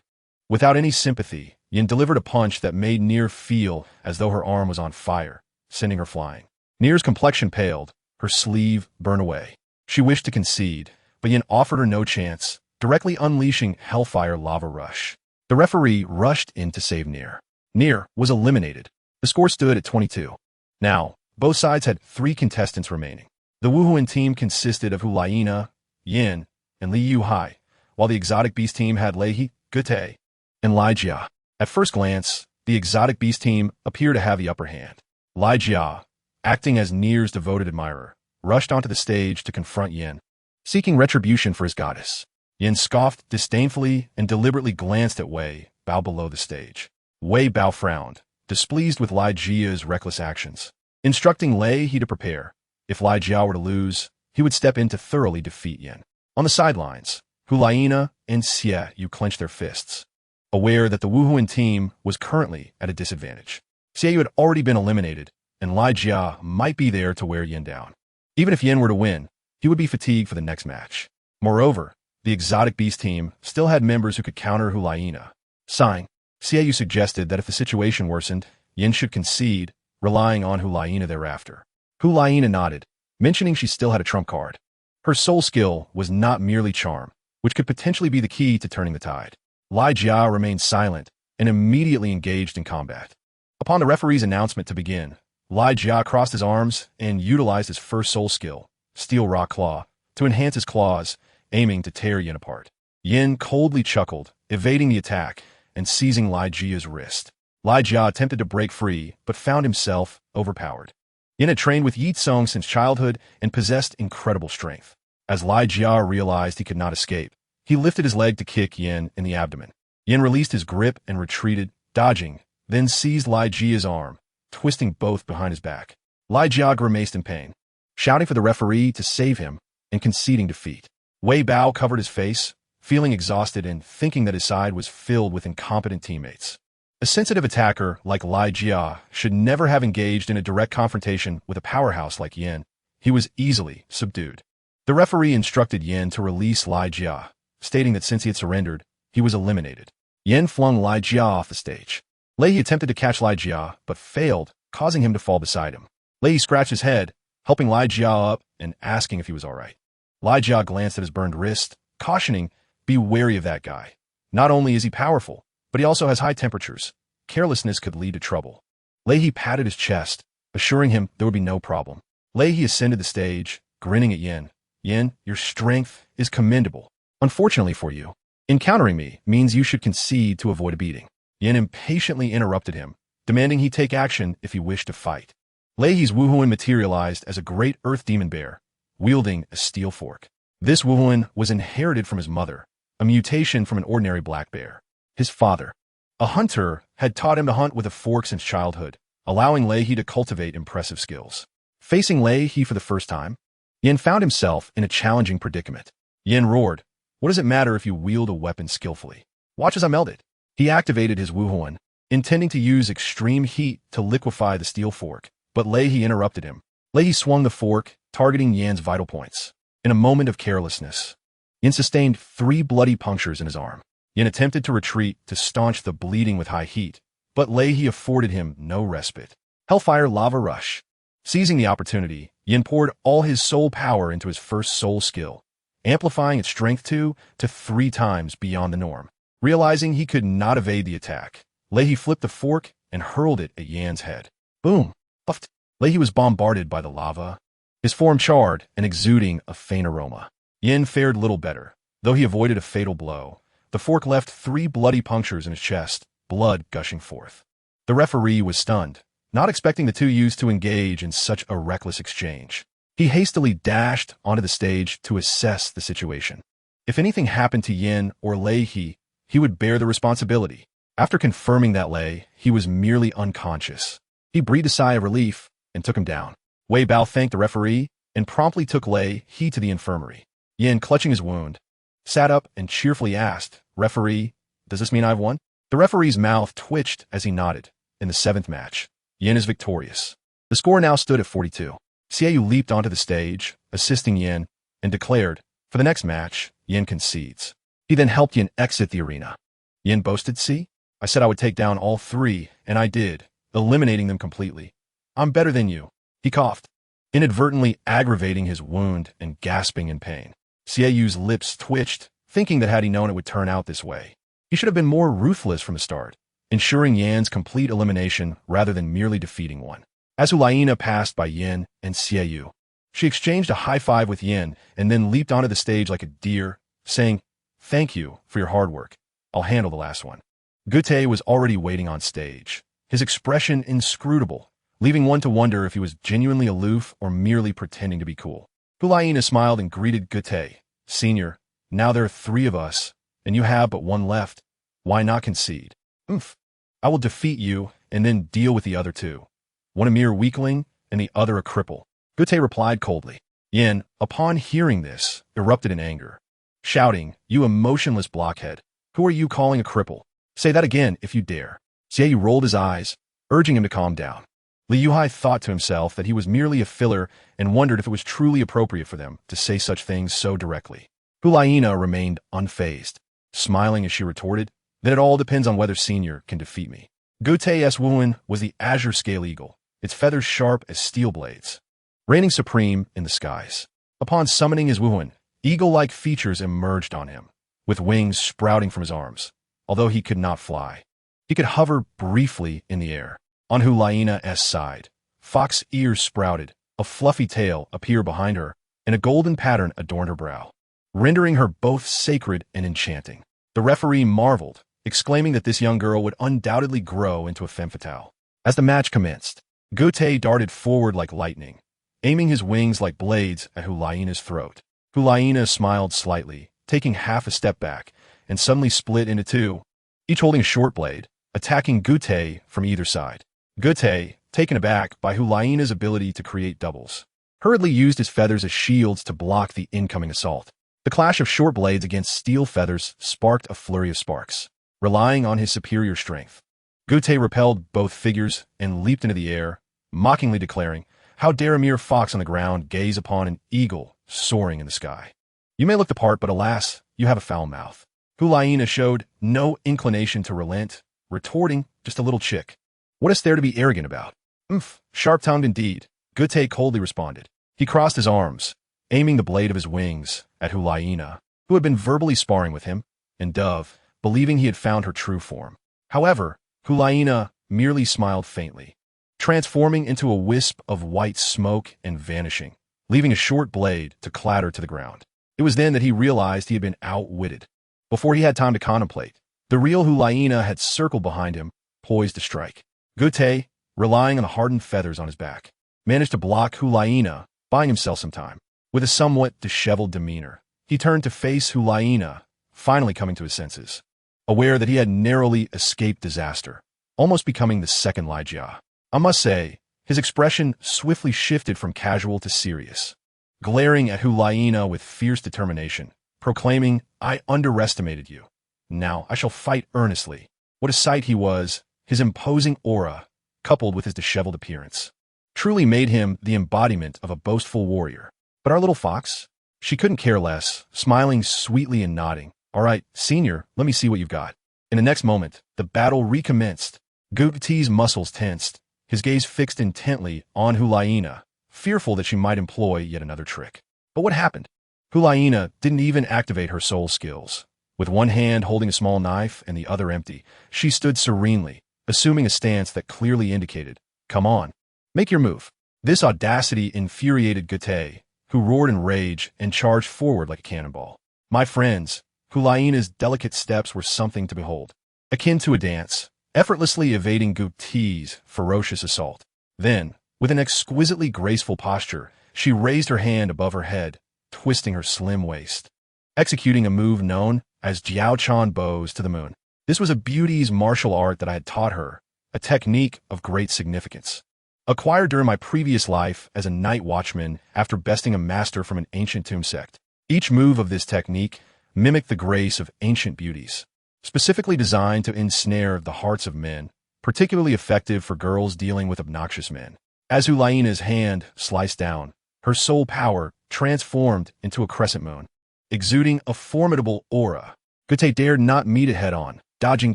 Without any sympathy, Yin delivered a punch that made Nier feel as though her arm was on fire, sending her flying. Nier's complexion paled, her sleeve burned away. She wished to concede, but Yin offered her no chance, directly unleashing Hellfire Lava Rush. The referee rushed in to save Nier. Nier was eliminated. The score stood at 22. Now, both sides had 3 contestants remaining. The Wuhuan team consisted of Hu Laina, Yin, and Li Yuhai, while the Exotic Beast team had Leihi, Gute, and Lai Jia. At first glance, the Exotic Beast team appeared to have the upper hand. Lai Jia, acting as Nier's devoted admirer, rushed onto the stage to confront Yin, seeking retribution for his goddess. Yin scoffed disdainfully and deliberately glanced at Wei Bao below the stage. Wei Bao frowned, displeased with Lai Jia's reckless actions, instructing Leihi to prepare. If Lai Jia were to lose, he would step in to thoroughly defeat Yin. On the sidelines, Hu Laina and Xiaoyu clenched their fists, aware that the Wuhuan team was currently at a disadvantage. Xiaoyu had already been eliminated, and Lai Jia might be there to wear Yin down. Even if Yin were to win, he would be fatigued for the next match. Moreover, the Exotic Beast team still had members who could counter Hu Laina. Sighing, Xiaoyu suggested that if the situation worsened, Yin should concede, relying on Hu Laina thereafter. Hu Laina nodded, mentioning she still had a trump card. Her soul skill was not merely charm, which could potentially be the key to turning the tide. Lai Jia remained silent and immediately engaged in combat. Upon the referee's announcement to begin, Lai Jia crossed his arms and utilized his first soul skill, Steel Rock Claw, to enhance his claws, aiming to tear Yin apart. Yin coldly chuckled, evading the attack and seizing Lai Jia's wrist. Lai Jia attempted to break free, but found himself overpowered. Yin had trained with Ye Cong since childhood and possessed incredible strength. As Lai Jia realized he could not escape, he lifted his leg to kick Yin in the abdomen. Yin released his grip and retreated, dodging, then seized Lai Jia's arm, twisting both behind his back. Lai Jia grimaced in pain, shouting for the referee to save him and conceding defeat. Wei Bao covered his face, feeling exhausted and thinking that his side was filled with incompetent teammates. A sensitive attacker like Lai Jia should never have engaged in a direct confrontation with a powerhouse like Yin. He was easily subdued. The referee instructed Yin to release Lai Jia, stating that since he had surrendered, he was eliminated. Yin flung Lai Jia off the stage. Leihi attempted to catch Lai Jia, but failed, causing him to fall beside him. Leihi scratched his head, helping Lai Jia up and asking if he was all right. Lai Jia glanced at his burned wrist, cautioning, "Be wary of that guy. Not only is he powerful, but he also has high temperatures. Carelessness could lead to trouble." Leihi patted his chest, assuring him there would be no problem. Leihi ascended the stage, grinning at Yin. "Yin, your strength is commendable. Unfortunately for you, encountering me means you should concede to avoid a beating." Yin impatiently interrupted him, demanding he take action if he wished to fight. Lei He's Wuhuan materialized as a great earth demon bear, wielding a steel fork. This Wuhuan was inherited from his mother, a mutation from an ordinary black bear. His father, a hunter, had taught him to hunt with a fork since childhood, allowing Lei He to cultivate impressive skills. Facing Lei He for the first time, Yin found himself in a challenging predicament. Yin roared, "What does it matter if you wield a weapon skillfully? Watch as I meld it." He activated his Wuhuan, intending to use extreme heat to liquefy the steel fork, but Lei He interrupted him. Lei He swung the fork, targeting Yan's vital points. In a moment of carelessness, Yin sustained 3 bloody punctures in his arm. Yin attempted to retreat to staunch the bleeding with high heat, but Lei He afforded him no respite. Hellfire Lava Rush. Seizing the opportunity, Yin poured all his soul power into his first soul skill, amplifying its strength 2 to 3 times beyond the norm. Realizing he could not evade the attack, Lei He flipped the fork and hurled it at Yan's head. Boom! Puffed. Lei He was bombarded by the lava, his form charred and exuding a faint aroma. Yin fared little better. Though he avoided a fatal blow, the fork left 3 bloody punctures in his chest, blood gushing forth. The referee was stunned, not expecting the two youths to engage in such a reckless exchange. He hastily dashed onto the stage to assess the situation. If anything happened to Yin or Lei He would bear the responsibility. After confirming that Lei He was merely unconscious, he breathed a sigh of relief and took him down. Wei Bao thanked the referee and promptly took Lei He to the infirmary. Yin, clutching his wound, sat up and cheerfully asked, "Referee, does this mean I've won?" The referee's mouth twitched as he nodded. In the 7th match, Yin is victorious. The score now stood at 42. Xiaoyu leaped onto the stage, assisting Yin, and declared, "For the next match, Yin concedes." He then helped Yin exit the arena. Yin boasted, "See? I said I would take down all 3, and I did, eliminating them completely. I'm better than you." He coughed, inadvertently aggravating his wound and gasping in pain. Xiaoyu's lips twitched, thinking that had he known it would turn out this way, he should have been more ruthless from the start, ensuring Yan's complete elimination rather than merely defeating one. As Hulaina passed by Yin and Xiaoyu, she exchanged a high-five with Yin and then leaped onto the stage like a deer, saying, "Thank you for your hard work. I'll handle the last one." Gute was already waiting on stage, his expression inscrutable, leaving one to wonder if he was genuinely aloof or merely pretending to be cool. Hulaina smiled and greeted Gute. "Senior, now there are 3 of us, and you have but 1 left. Why not concede?" "Oomph. I will defeat you and then deal with the other 2. One a mere weakling and the other a cripple." Gute replied coldly. Yin, upon hearing this, erupted in anger, shouting, "You emotionless blockhead. Who are you calling a cripple? Say that again if you dare." Xiaoyu rolled his eyes, urging him to calm down. Li Yuhai thought to himself that he was merely a filler and wondered if it was truly appropriate for them to say such things so directly. Hulaina remained unfazed, smiling as she retorted, "Then it all depends on whether Senior can defeat me." Gute's Wuhan was the azure scale eagle, its feathers sharp as steel blades, reigning supreme in the skies. Upon summoning his Wuhan, eagle-like features emerged on him, with wings sprouting from his arms. Although he could not fly, he could hover briefly in the air. On Hulaina's side, fox ears sprouted, a fluffy tail appeared behind her, and a golden pattern adorned her brow, rendering her both sacred and enchanting. The referee marveled, exclaiming that this young girl would undoubtedly grow into a femme fatale. As the match commenced, Gute darted forward like lightning, aiming his wings like blades at Hulaina's throat. Hulaina smiled slightly, taking half a step back, and suddenly split into 2, each holding a short blade, attacking Gute from either side. Gute, taken aback by Hulaina's ability to create doubles, hurriedly used his feathers as shields to block the incoming assault. The clash of short blades against steel feathers sparked a flurry of sparks. Relying on his superior strength, Gute repelled both figures and leaped into the air, mockingly declaring, "How dare a mere fox on the ground gaze upon an eagle soaring in the sky? You may look the part, but alas, you have a foul mouth." Hulaina showed no inclination to relent, retorting, "Just a little chick. What is there to be arrogant about?" "Oomph, sharp-tongued indeed," Gute coldly responded. He crossed his arms, aiming the blade of his wings at Hulaina, who had been verbally sparring with him, and Dove, believing he had found her true form. However, Hulaina merely smiled faintly, transforming into a wisp of white smoke and vanishing, leaving a short blade to clatter to the ground. It was then that he realized he had been outwitted. Before he had time to contemplate, the real Hulaina had circled behind him, poised to strike. Gute, relying on the hardened feathers on his back, managed to block Hulaina, buying himself some time. With a somewhat disheveled demeanor, he turned to face Hulaina, finally coming to his senses, aware that he had narrowly escaped disaster, almost becoming the second Li Jia. I must say, his expression swiftly shifted from casual to serious, glaring at Hulaina with fierce determination, proclaiming, "I underestimated you. Now I shall fight earnestly." What a sight he was! His imposing aura, coupled with his disheveled appearance, truly made him the embodiment of a boastful warrior. But our little fox? She couldn't care less, smiling sweetly and nodding. "All right, senior, let me see what you've got." In the next moment, the battle recommenced. Gu Ti's muscles tensed, his gaze fixed intently on Hulaina, fearful that she might employ yet another trick. But what happened? Hulaina didn't even activate her soul skills. With one hand holding a small knife and the other empty, she stood serenely, assuming a stance that clearly indicated, "Come on, make your move." This audacity infuriated Gute, who roared in rage and charged forward like a cannonball. My friends, Hulaina's delicate steps were something to behold, akin to a dance, effortlessly evading Gute's ferocious assault. Then, with an exquisitely graceful posture, she raised her hand above her head, twisting her slim waist, executing a move known as Jiaochan bows to the moon. This was a beauty's martial art that I had taught her, a technique of great significance, acquired during my previous life as a Night Watchman after besting a master from an ancient Tang Sect. Each move of this technique mimicked the grace of ancient beauties, specifically designed to ensnare the hearts of men, particularly effective for girls dealing with obnoxious men. As Hulaina's hand sliced down, her soul power transformed into a crescent moon, exuding a formidable aura. Gute dared not meet it head-on, dodging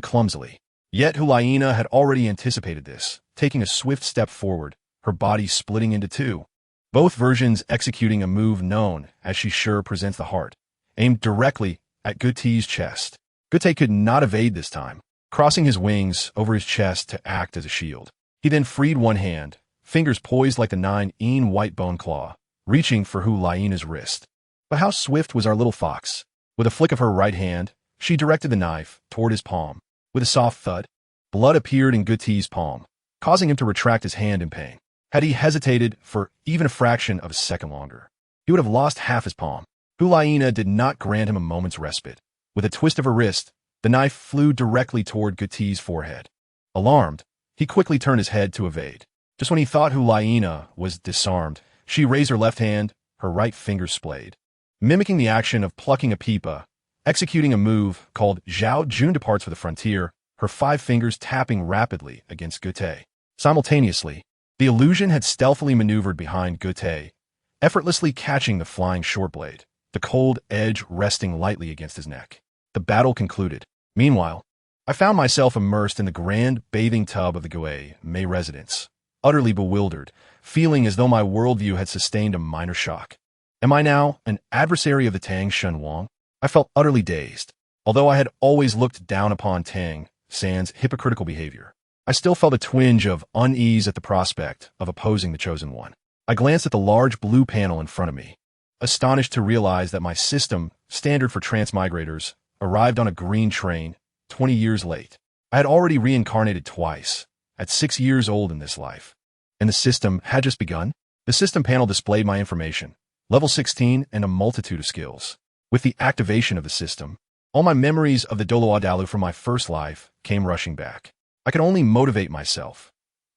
clumsily. Yet Hulaina had already anticipated this, taking a swift step forward, her body splitting into two. Both versions executing a move known as She Sure Presents the Heart, aimed directly at Gute's chest. Gute could not evade this time, crossing his wings over his chest to act as a shield. He then freed one hand, fingers poised like the 9-in white bone claw, reaching for Hulaina's wrist. But how swift was our little fox? With a flick of her right hand, she directed the knife toward his palm. With a soft thud, blood appeared in Gute's palm, causing him to retract his hand in pain. Had he hesitated for even a fraction of a second longer, he would have lost half his palm. Hulaina did not grant him a moment's respite. With a twist of her wrist, the knife flew directly toward Gute's forehead. Alarmed, he quickly turned his head to evade. Just when he thought Hulaina was disarmed, she raised her left hand, her right finger splayed, mimicking the action of plucking a pipa, executing a move called Zhao Jun Departs for the Frontier, her 5 fingers tapping rapidly against Gute. Simultaneously, the illusion had stealthily maneuvered behind Gute, effortlessly catching the flying short blade, the cold edge resting lightly against his neck. The battle concluded. Meanwhile, I found myself immersed in the grand bathing tub of the Gue Mei residence, utterly bewildered, feeling as though my worldview had sustained a minor shock. Am I now an adversary of the Tang Shen Wang? I felt utterly dazed. Although I had always looked down upon Tang San's hypocritical behavior, I still felt a twinge of unease at the prospect of opposing the Chosen One. I glanced at the large blue panel in front of me, astonished to realize that my system, standard for transmigrators, arrived on a green train 20 years late. I had already reincarnated twice, at 6 years old in this life, and the system had just begun. The system panel displayed my information, level 16 and a multitude of skills. With the activation of the system, all my memories of the Douluo from my first life came rushing back. I could only motivate myself.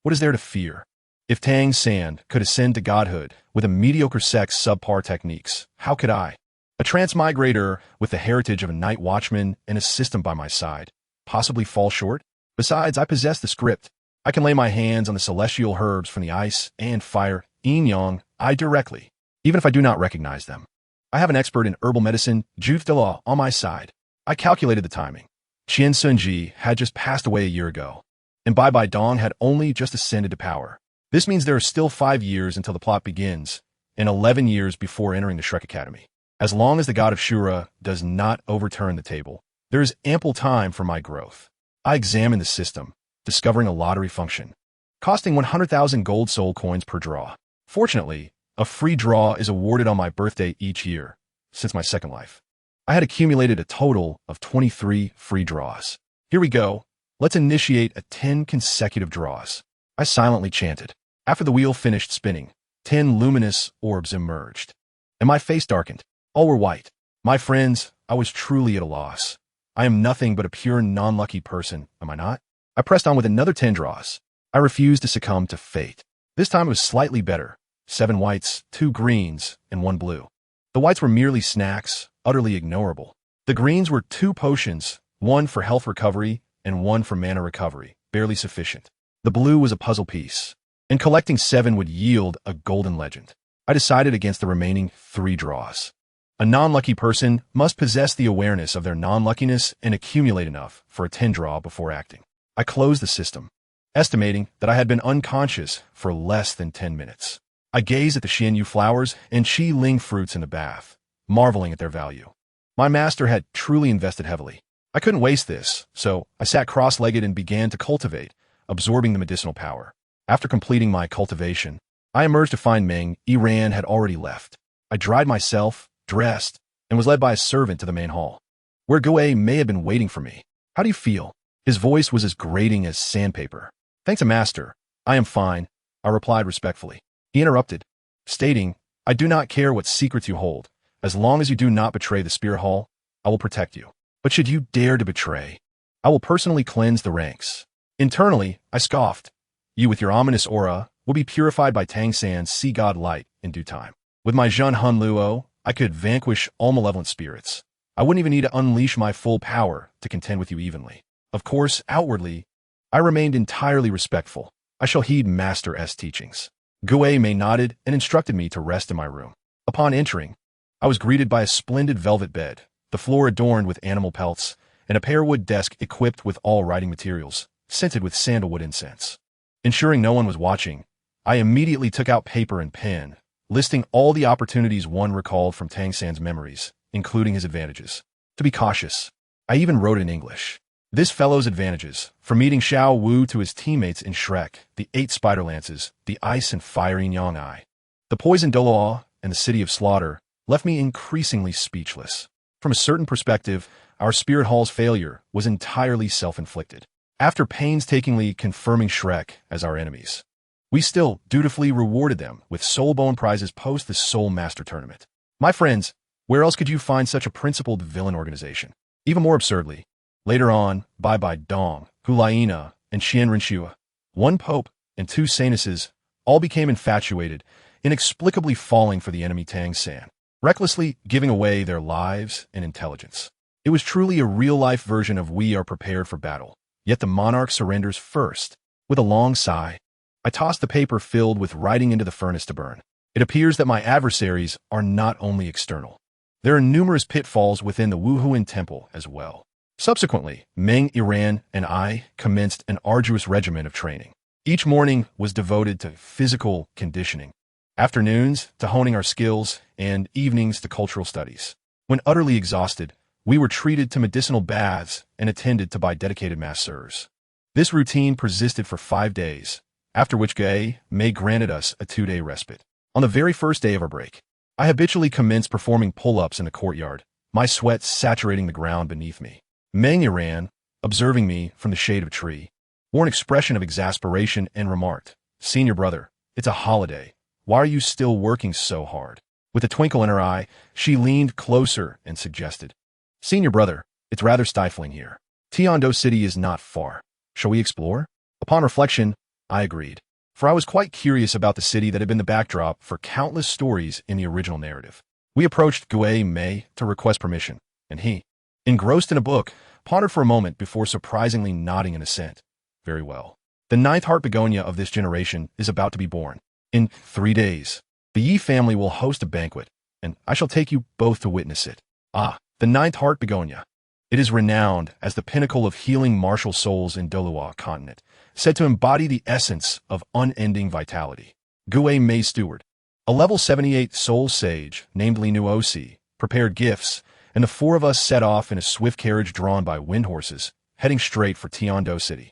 What is there to fear? If Tang San could ascend to godhood with a mediocre sex subpar techniques, how could I? A transmigrator with the heritage of a Night Watchman and a system by my side, possibly fall short? Besides, I possess the script. I can lay my hands on the celestial herbs from the ice and fire, yin yang, I directly, even if I do not recognize them. I have an expert in herbal medicine, Juth de Law, on my side. I calculated the timing. Qian Sunji had just passed away a year ago, and Bai Bai Dong had only just ascended to power. This means there are still 5 years until the plot begins, and 11 years before entering the Shrek Academy. As long as the god of Shura does not overturn the table, there is ample time for my growth. I examined the system, discovering a lottery function, costing 100,000 gold soul coins per draw. Fortunately, a free draw is awarded on my birthday each year, since my second life. I had accumulated a total of 23 free draws. Here we go. Let's initiate a 10 consecutive draws. I silently chanted. After the wheel finished spinning, 10 luminous orbs emerged, and my face darkened. All were white. My friends, I was truly at a loss. I am nothing but a pure non-lucky person, am I not? I pressed on with another 10 draws. I refused to succumb to fate. This time it was slightly better. 7 whites, 2 greens, and 1 blue. The whites were merely snacks, utterly ignorable. The greens were 2 potions, 1 for health recovery and 1 for mana recovery, barely sufficient. The blue was a puzzle piece, and collecting 7 would yield a golden legend. I decided against the remaining 3 draws. A non-lucky person must possess the awareness of their non-luckiness and accumulate enough for a 10 draw before acting. I closed the system, estimating that I had been unconscious for less than 10 minutes. I gazed at the Xianyu flowers and Qi Ling fruits in the bath, marveling at their value. My master had truly invested heavily. I couldn't waste this, so I sat cross-legged and began to cultivate, absorbing the medicinal power. After completing my cultivation, I emerged to find Meng Yiran had already left. I dried myself, dressed, and was led by a servant to the main hall, where Guei may have been waiting for me. How do you feel? His voice was as grating as sandpaper. Thanks, master. I am fine, I replied respectfully. He interrupted, stating, I do not care what secrets you hold. As long as you do not betray the Spirit Hall, I will protect you. But should you dare to betray, I will personally cleanse the ranks. Internally, I scoffed. You with your ominous aura will be purified by Tang San's sea god light in due time. With my Zhen Hun Luo, I could vanquish all malevolent spirits. I wouldn't even need to unleash my full power to contend with you evenly. Of course, outwardly, I remained entirely respectful. I shall heed Master S teachings. Guei Mei nodded and instructed me to rest in my room. Upon entering, I was greeted by a splendid velvet bed, the floor adorned with animal pelts, and a pearwood desk equipped with all writing materials, scented with sandalwood incense. Ensuring no one was watching, I immediately took out paper and pen, listing all the opportunities one recalled from Tang San's memories, including his advantages. To be cautious, I even wrote in English. This fellow's advantages, from meeting Xiao Wu to his teammates in Shrek, the 8 spider lances, the ice and fiery Yang Eye, the poison Douluo, and the city of slaughter, left me increasingly speechless. From a certain perspective, our Spirit Hall's failure was entirely self-inflicted. After painstakingly confirming Shrek as our enemies, we still dutifully rewarded them with soul bone prizes post the Soul Master Tournament. My friends, where else could you find such a principled villain organization? Even more absurdly, later on, Bai Bai Dong, Hulaina, and Xian Rinxua, 1 pope and 2 saintesses, all became infatuated, inexplicably falling for the enemy Tang San, recklessly giving away their lives and intelligence. It was truly a real-life version of We Are Prepared for Battle, yet the monarch surrenders first. With a long sigh, I tossed the paper filled with writing into the furnace to burn. It appears that my adversaries are not only external. There are numerous pitfalls within the Wuhuan Temple as well. Subsequently, Meng Yiran and I commenced an arduous regimen of training. Each morning was devoted to physical conditioning, afternoons to honing our skills, and evenings to cultural studies. When utterly exhausted, we were treated to medicinal baths and attended to by dedicated masseurs. This routine persisted for 5 days, after which Guei Mei granted us a 2-day respite. On the very first day of our break, I habitually commenced performing pull-ups in the courtyard, my sweat saturating the ground beneath me. Meng Yiran, observing me from the shade of a tree, wore an expression of exasperation and remarked, Senior brother, it's a holiday. Why are you still working so hard? With a twinkle in her eye, she leaned closer and suggested, Senior brother, it's rather stifling here. Tiando City is not far. Shall we explore? Upon reflection, I agreed, for I was quite curious about the city that had been the backdrop for countless stories in the original narrative. We approached Guei Mei to request permission, and he, engrossed in a book, pondered for a moment before surprisingly nodding in assent. Very well. The 9th heart begonia of this generation is about to be born. In 3 days, the Yi family will host a banquet, and I shall take you both to witness it. Ah, the 9th heart begonia. It is renowned as the pinnacle of healing martial souls in Douluo Continent, said to embody the essence of unending vitality. Guei Mei Steward, a level 78 soul sage named Li Nuosi, prepared gifts, and the 4 of us set off in a swift carriage drawn by wind horses, heading straight for Tiando City.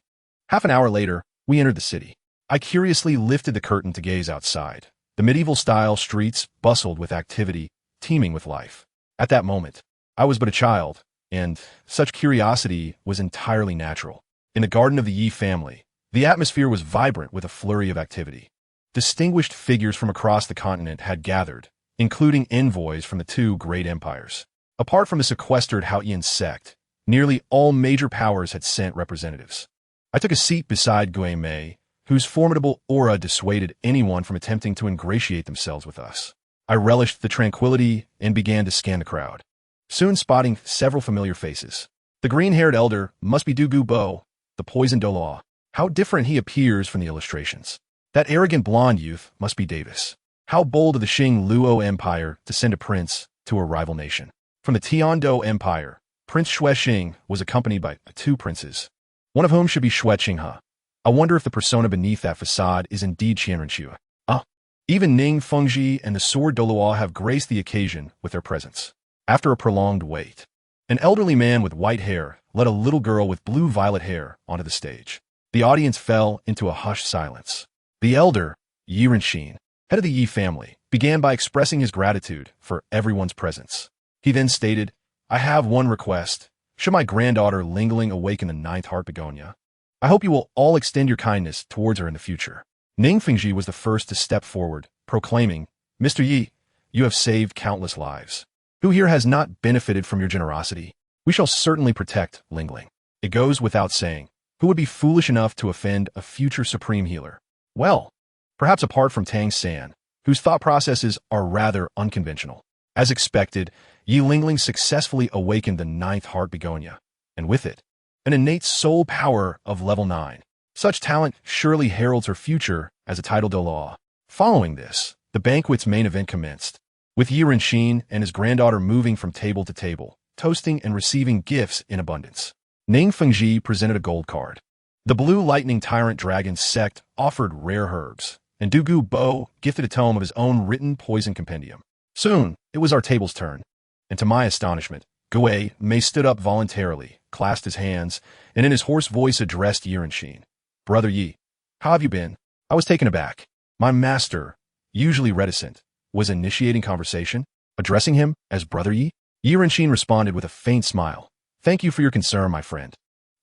Half an hour later, we entered the city. I curiously lifted the curtain to gaze outside. The medieval-style streets bustled with activity, teeming with life. At that moment, I was but a child, and such curiosity was entirely natural. In the garden of the Yi family, the atmosphere was vibrant with a flurry of activity. distinguished figures from across the continent had gathered, including envoys from the two great empires. Apart from the sequestered Haotian sect, nearly all major powers had sent representatives. I took a seat beside Gui Mei, whose formidable aura dissuaded anyone from attempting to ingratiate themselves with us. I relished the tranquility and began to scan the crowd, soon spotting several familiar faces. The green-haired elder must be Douluo Bo, the poisoned Douluo. How different he appears from the illustrations. That arrogant blonde youth must be Davis. How bold of the Xing Luo Empire to send a prince to a rival nation. From the Tiando Empire, Prince Xue Xing was accompanied by two princes, one of whom should be Xue Qinghe. I wonder if the persona beneath that facade is indeed Qianrenxue. Even Ning Fengji and the sword Douluo have graced the occasion with their presence. After a prolonged wait, an elderly man with white hair led a little girl with blue-violet hair onto the stage. The audience fell into a hushed silence. The elder, Ye Cong, head of the Yi family, began by expressing his gratitude for everyone's presence. He then stated, "I have one request. Should my granddaughter Lingling awaken the ninth heart begonia, I hope you will all extend your kindness towards her in the future." Ning Fengji was the first to step forward, proclaiming, "Mr. Yi, you have saved countless lives. Who here has not benefited from your generosity? We shall certainly protect Lingling." It goes without saying, who would be foolish enough to offend a future supreme healer? Well, perhaps apart from Tang Sect, whose thought processes are rather unconventional. As expected, Yi Lingling successfully awakened the ninth heart begonia, and with it, an innate soul power of level 9. Such talent surely heralds her future as a titled Douluo. Following this, the banquet's main event commenced, with Ye Cong and his granddaughter moving from table to table, toasting and receiving gifts in abundance. Ning Fengji presented a gold card. The Blue Lightning Tyrant Dragon Sect offered rare herbs, and Douluo Bo gifted a tome of his own written poison compendium. Soon, it was our table's turn, and to my astonishment, Gui Mei stood up voluntarily, clasped his hands, and in his hoarse voice addressed Ye Cong. "Brother Yi, how have you been?" I was taken aback. My master, usually reticent, was initiating conversation, addressing him as Brother Yi. Ye Cong responded with a faint smile. "Thank you for your concern, my friend.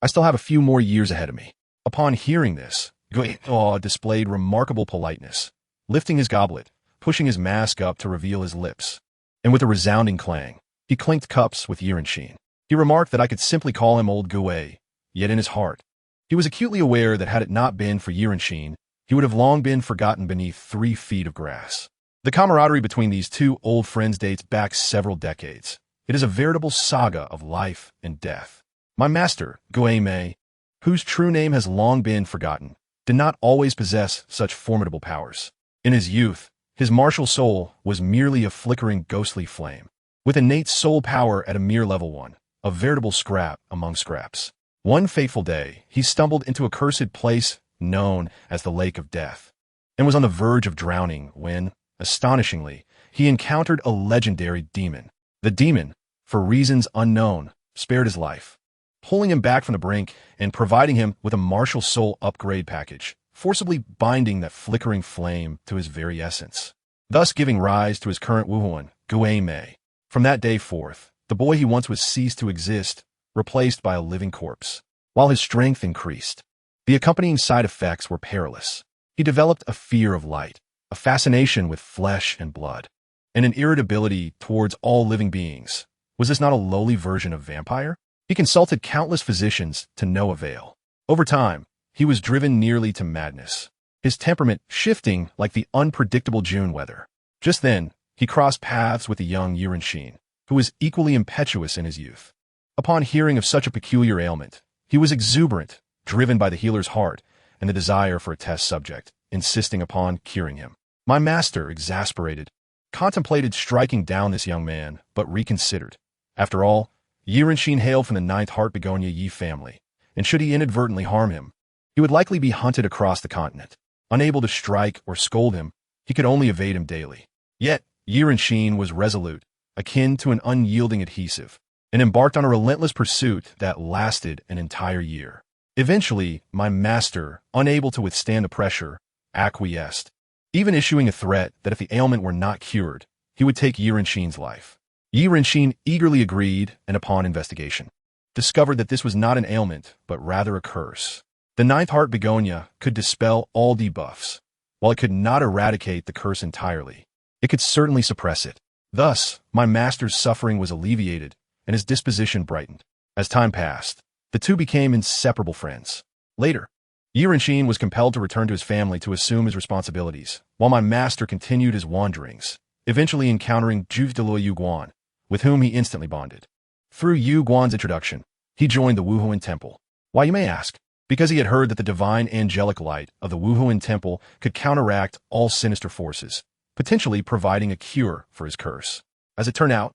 I still have a few more years ahead of me." Upon hearing this, Gui displayed remarkable politeness, lifting his goblet, pushing his mask up to reveal his lips, and with a resounding clang, he clinked cups with Ye Cong. He remarked that I could simply call him Old Gui, yet in his heart, he was acutely aware that had it not been for Ye Cong, he would have long been forgotten beneath 3 feet of grass. The camaraderie between these two old friends dates back several decades. It is a veritable saga of life and death. My master, Gui Mei, whose true name has long been forgotten, did not always possess such formidable powers. In his youth, his martial soul was merely a flickering ghostly flame, with innate soul power at a mere level 1, a veritable scrap among scraps. One fateful day, he stumbled into a cursed place known as the Lake of Death, and was on the verge of drowning when, astonishingly, he encountered a legendary demon. The demon, for reasons unknown, spared his life, pulling him back from the brink and providing him with a martial soul upgrade package, forcibly binding that flickering flame to his very essence, thus giving rise to his current wuhuan, Gui Mei. From that day forth, the boy he once was ceased to exist, replaced by a living corpse. While his strength increased, the accompanying side effects were perilous. He developed a fear of light, a fascination with flesh and blood, and an irritability towards all living beings. Was this not a lowly version of vampire? He consulted countless physicians to no avail. Over time, he was driven nearly to madness, his temperament shifting like the unpredictable June weather. Just then, he crossed paths with the young Ye Cong, who was equally impetuous in his youth. Upon hearing of such a peculiar ailment, he was exuberant, driven by the healer's heart and the desire for a test subject, insisting upon curing him. My master, exasperated, contemplated striking down this young man, but reconsidered. After all, Ye Cong hailed from the ninth heart begonia Yi family, and should he inadvertently harm him, he would likely be hunted across the continent. Unable to strike or scold him, he could only evade him daily. Yet, Ye Cong was resolute, akin to an unyielding adhesive, and embarked on a relentless pursuit that lasted an entire year. Eventually, my master, unable to withstand the pressure, acquiesced, even issuing a threat that if the ailment were not cured, he would take Ye Cong's life. Ye Cong eagerly agreed, and upon investigation, discovered that this was not an ailment, but rather a curse. The ninth heart begonia could dispel all debuffs, While it could not eradicate the curse entirely, it could certainly suppress it. Thus, my master's suffering was alleviated, and his disposition brightened. As time passed, the two became inseparable friends. Later, Ye Cong was compelled to return to his family to assume his responsibilities, while my master continued his wanderings, eventually encountering Douluo Guan, with whom he instantly bonded. Through Yu Guan's introduction, he joined the Wuhuan Temple. Why, you may ask? Because he had heard that the divine angelic light of the Wuhuan Temple could counteract all sinister forces, potentially providing a cure for his curse. As it turned out,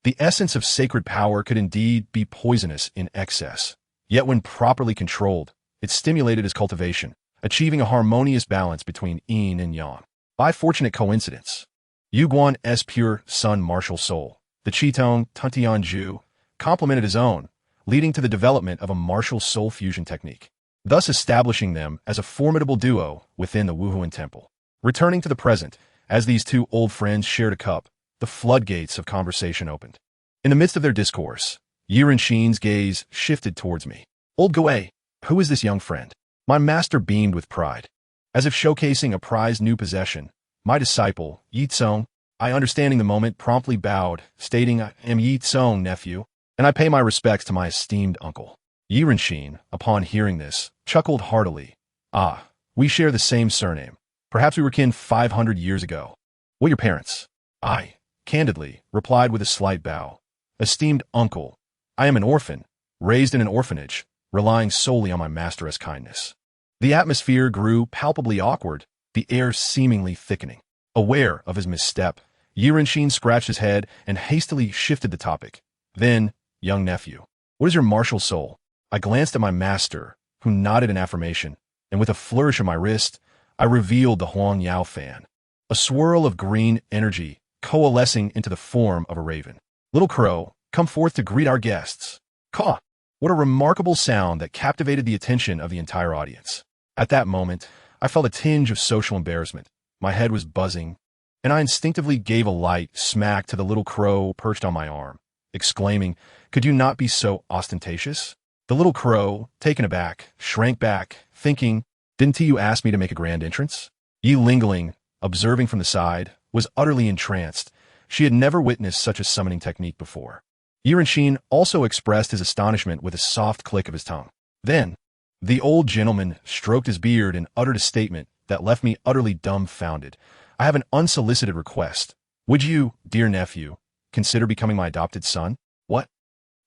the essence of sacred power could indeed be poisonous in excess. Yet when properly controlled, it stimulated his cultivation, achieving a harmonious balance between yin and yang. By fortunate coincidence, Yu Guan's pure sun martial soul, the Qitong Tuntianju, complemented his own, leading to the development of a martial soul fusion technique, thus establishing them as a formidable duo within the Wuhuan Temple. Returning to the present, as these two old friends shared a cup, the floodgates of conversation opened. In the midst of their discourse, Ye Cong's gaze shifted towards me. "Old Gui, who is this young friend?" My master beamed with pride. As if showcasing a prized new possession, my disciple, Ye Cong, I understanding the moment, promptly bowed, stating, "I am Ye Cong, nephew, and I pay my respects to my esteemed uncle." Ye Cong, upon hearing this, chuckled heartily. "Ah, we share the same surname. Perhaps we were kin 500 years ago. What your parents?" I, candidly, replied with a slight bow. "Esteemed uncle, I am an orphan, raised in an orphanage, relying solely on my master's kindness." The atmosphere grew palpably awkward, the air seemingly thickening. Aware of his misstep, Ye Cong scratched his head and hastily shifted the topic. Then, "Young nephew, what is your martial soul?" I glanced at my master, who nodded in affirmation, and with a flourish of my wrist, I revealed the Huang Yao fan, a swirl of green energy coalescing into the form of a raven. "Little crow, come forth to greet our guests." Caw! What a remarkable sound that captivated the attention of the entire audience. At that moment, I felt a tinge of social embarrassment. My head was buzzing, and I instinctively gave a light smack to the little crow perched on my arm, exclaiming, "Could you not be so ostentatious?" The little crow, taken aback, shrank back, thinking, "Didn't you ask me to make a grand entrance?" Ye Lingling, observing from the side, was utterly entranced. She had never witnessed such a summoning technique before. Ye Cong also expressed his astonishment with a soft click of his tongue. Then, the old gentleman stroked his beard and uttered a statement that left me utterly dumbfounded. "I have an unsolicited request. Would you, dear nephew, consider becoming my adopted son?" What?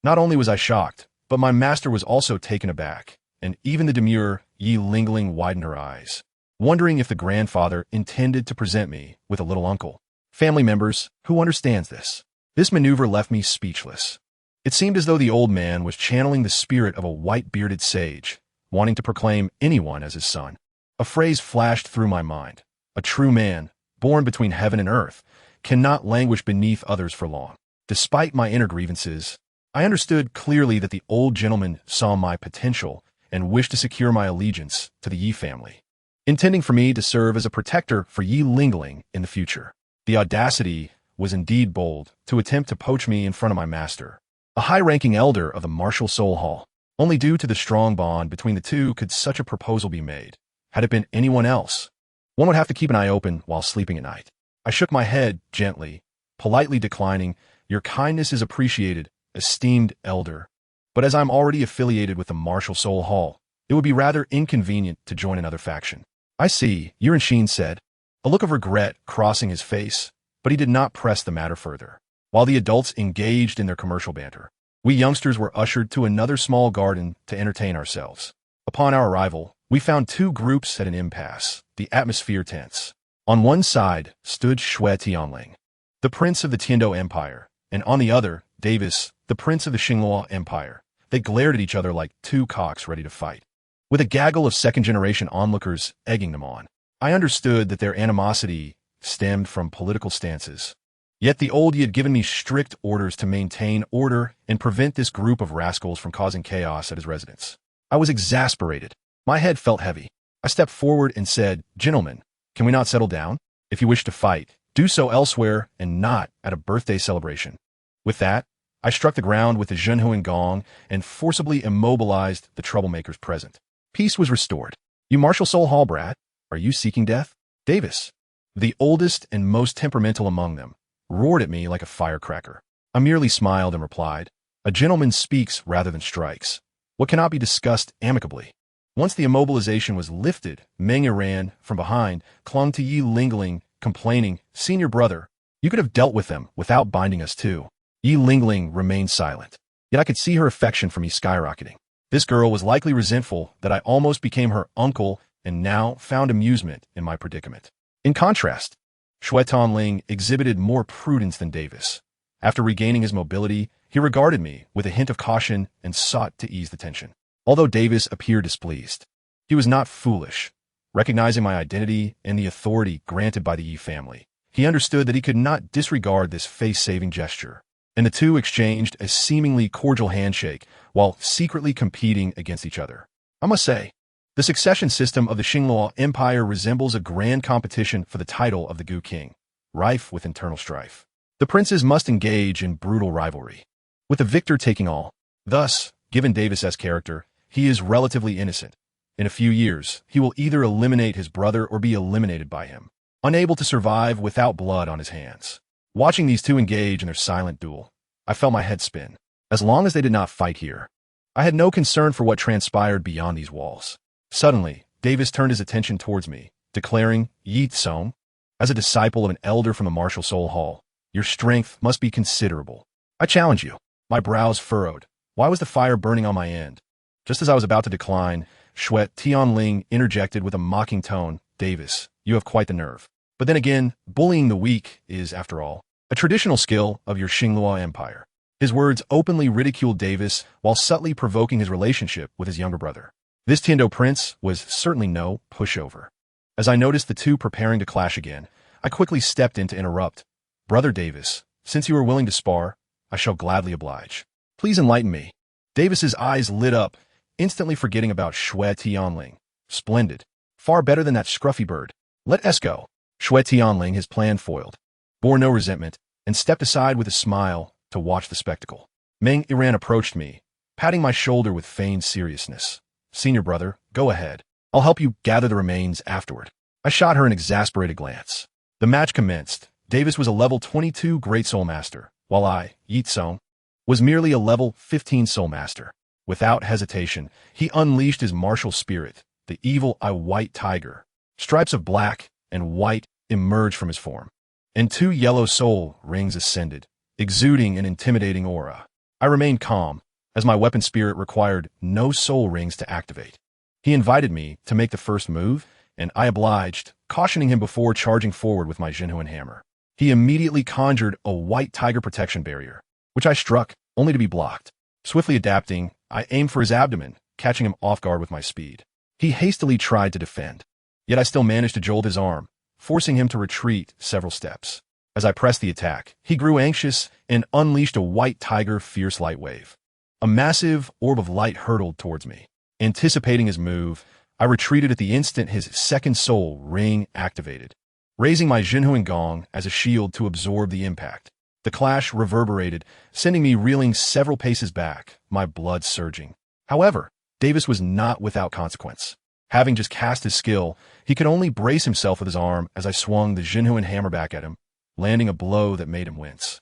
Not only was I shocked, but my master was also taken aback, and even the demure Ye Lingling widened her eyes, wondering if the grandfather intended to present me with a little uncle. Family members, who understands this? This maneuver left me speechless. It seemed as though the old man was channeling the spirit of a white-bearded sage, wanting to proclaim anyone as his son. A phrase flashed through my mind. A true man, born between heaven and earth, cannot languish beneath others for long. Despite my inner grievances, I understood clearly that the old gentleman saw my potential and wished to secure my allegiance to the Yi family, intending for me to serve as a protector for Ye Lingling in the future. The audacity was indeed bold to attempt to poach me in front of my master, a high-ranking elder of the Martial Soul Hall. Only due to the strong bond between the two could such a proposal be made. Had it been anyone else, one would have to keep an eye open while sleeping at night. I shook my head gently, politely declining, "Your kindness is appreciated, esteemed elder. But as I'm already affiliated with the Martial Soul Hall, it would be rather inconvenient to join another faction." "I see," Ye Cong said, a look of regret crossing his face, but he did not press the matter further. While the adults engaged in their commercial banter, we youngsters were ushered to another small garden to entertain ourselves. Upon our arrival, we found two groups at an impasse, the atmosphere tense. On one side stood Shui Tianling, the prince of the Tiando Empire, and on the other, Davis, the prince of the Xinghua Empire. They glared at each other like two cocks ready to fight, with a gaggle of second-generation onlookers egging them on. I understood that their animosity stemmed from political stances. Yet the old Yi had given me strict orders to maintain order and prevent this group of rascals from causing chaos at his residence. I was exasperated. My head felt heavy. I stepped forward and said, "Gentlemen, can we not settle down? If you wish to fight, do so elsewhere and not at a birthday celebration." With that, I struck the ground with the Zhenhuan gong and forcibly immobilized the troublemakers present. Peace was restored. "You Martial Soul Hall brat, are you seeking death?" Davis, the oldest and most temperamental among them, roared at me like a firecracker. I merely smiled and replied, "A gentleman speaks rather than strikes. What cannot be discussed amicably?" Once the immobilization was lifted, Meng ran from behind, clung to Ye Lingling, complaining, "Senior brother, you could have dealt with them without binding us too." Ye Lingling remained silent, yet I could see her affection for me skyrocketing. This girl was likely resentful that I almost became her uncle and now found amusement in my predicament. In contrast, Shui Tonling exhibited more prudence than Davis. After regaining his mobility, he regarded me with a hint of caution and sought to ease the tension. Although Davis appeared displeased, he was not foolish. Recognizing my identity and the authority granted by the Yi family, he understood that he could not disregard this face-saving gesture, and the two exchanged a seemingly cordial handshake while secretly competing against each other. I must say, the succession system of the Xingluo Empire resembles a grand competition for the title of the Gu King, rife with internal strife. The princes must engage in brutal rivalry, with the victor taking all. Thus, given Davis's character, he is relatively innocent. In a few years, he will either eliminate his brother or be eliminated by him, unable to survive without blood on his hands. Watching these two engage in their silent duel, I felt my head spin. As long as they did not fight here, I had no concern for what transpired beyond these walls. Suddenly, Davis turned his attention towards me, declaring, "Ye Cong, as a disciple of an elder from the martial soul hall, your strength must be considerable. I challenge you." My brows furrowed. Why was the fire burning on my end? Just as I was about to decline, Shui Tianling interjected with a mocking tone, "Davis, you have quite the nerve. But then again, bullying the weak is, after all, a traditional skill of your Xingluo Empire." His words openly ridiculed Davis while subtly provoking his relationship with his younger brother. This Tiando prince was certainly no pushover. As I noticed the two preparing to clash again, I quickly stepped in to interrupt. "Brother Davis, since you are willing to spar, I shall gladly oblige. Please enlighten me." Davis's eyes lit up, instantly forgetting about Shui Tianling. "Splendid. Far better than that scruffy bird. Let us go." Shui Tianling, his plan foiled, bore no resentment, and stepped aside with a smile to watch the spectacle. Meng Iran approached me, patting my shoulder with feigned seriousness. "Senior brother, go ahead. I'll help you gather the remains afterward." I shot her an exasperated glance. The match commenced. Davis was a level 22 Great Soul Master, while I, Ye Cong, was merely a level 15 Soul Master. Without hesitation, he unleashed his martial spirit, the evil white tiger. Stripes of black and white emerged from his form, and 2 yellow soul rings ascended, exuding an intimidating aura. I remained calm, as my weapon spirit required no soul rings to activate. He invited me to make the first move, and I obliged, cautioning him before charging forward with my Haotian Hammer. He immediately conjured a white tiger protection barrier, which I struck, only to be blocked. Swiftly adapting, I aimed for his abdomen, catching him off guard with my speed. He hastily tried to defend, yet I still managed to jolt his arm, forcing him to retreat several steps. As I pressed the attack, he grew anxious and unleashed a white tiger fierce light wave. A massive orb of light hurtled towards me. Anticipating his move, I retreated at the instant his second soul ring activated, raising my Jinhuan Gong as a shield to absorb the impact. The clash reverberated, sending me reeling several paces back, my blood surging. However, Davis was not without consequence. Having just cast his skill, he could only brace himself with his arm as I swung the Jinhuan Hammer back at him, landing a blow that made him wince.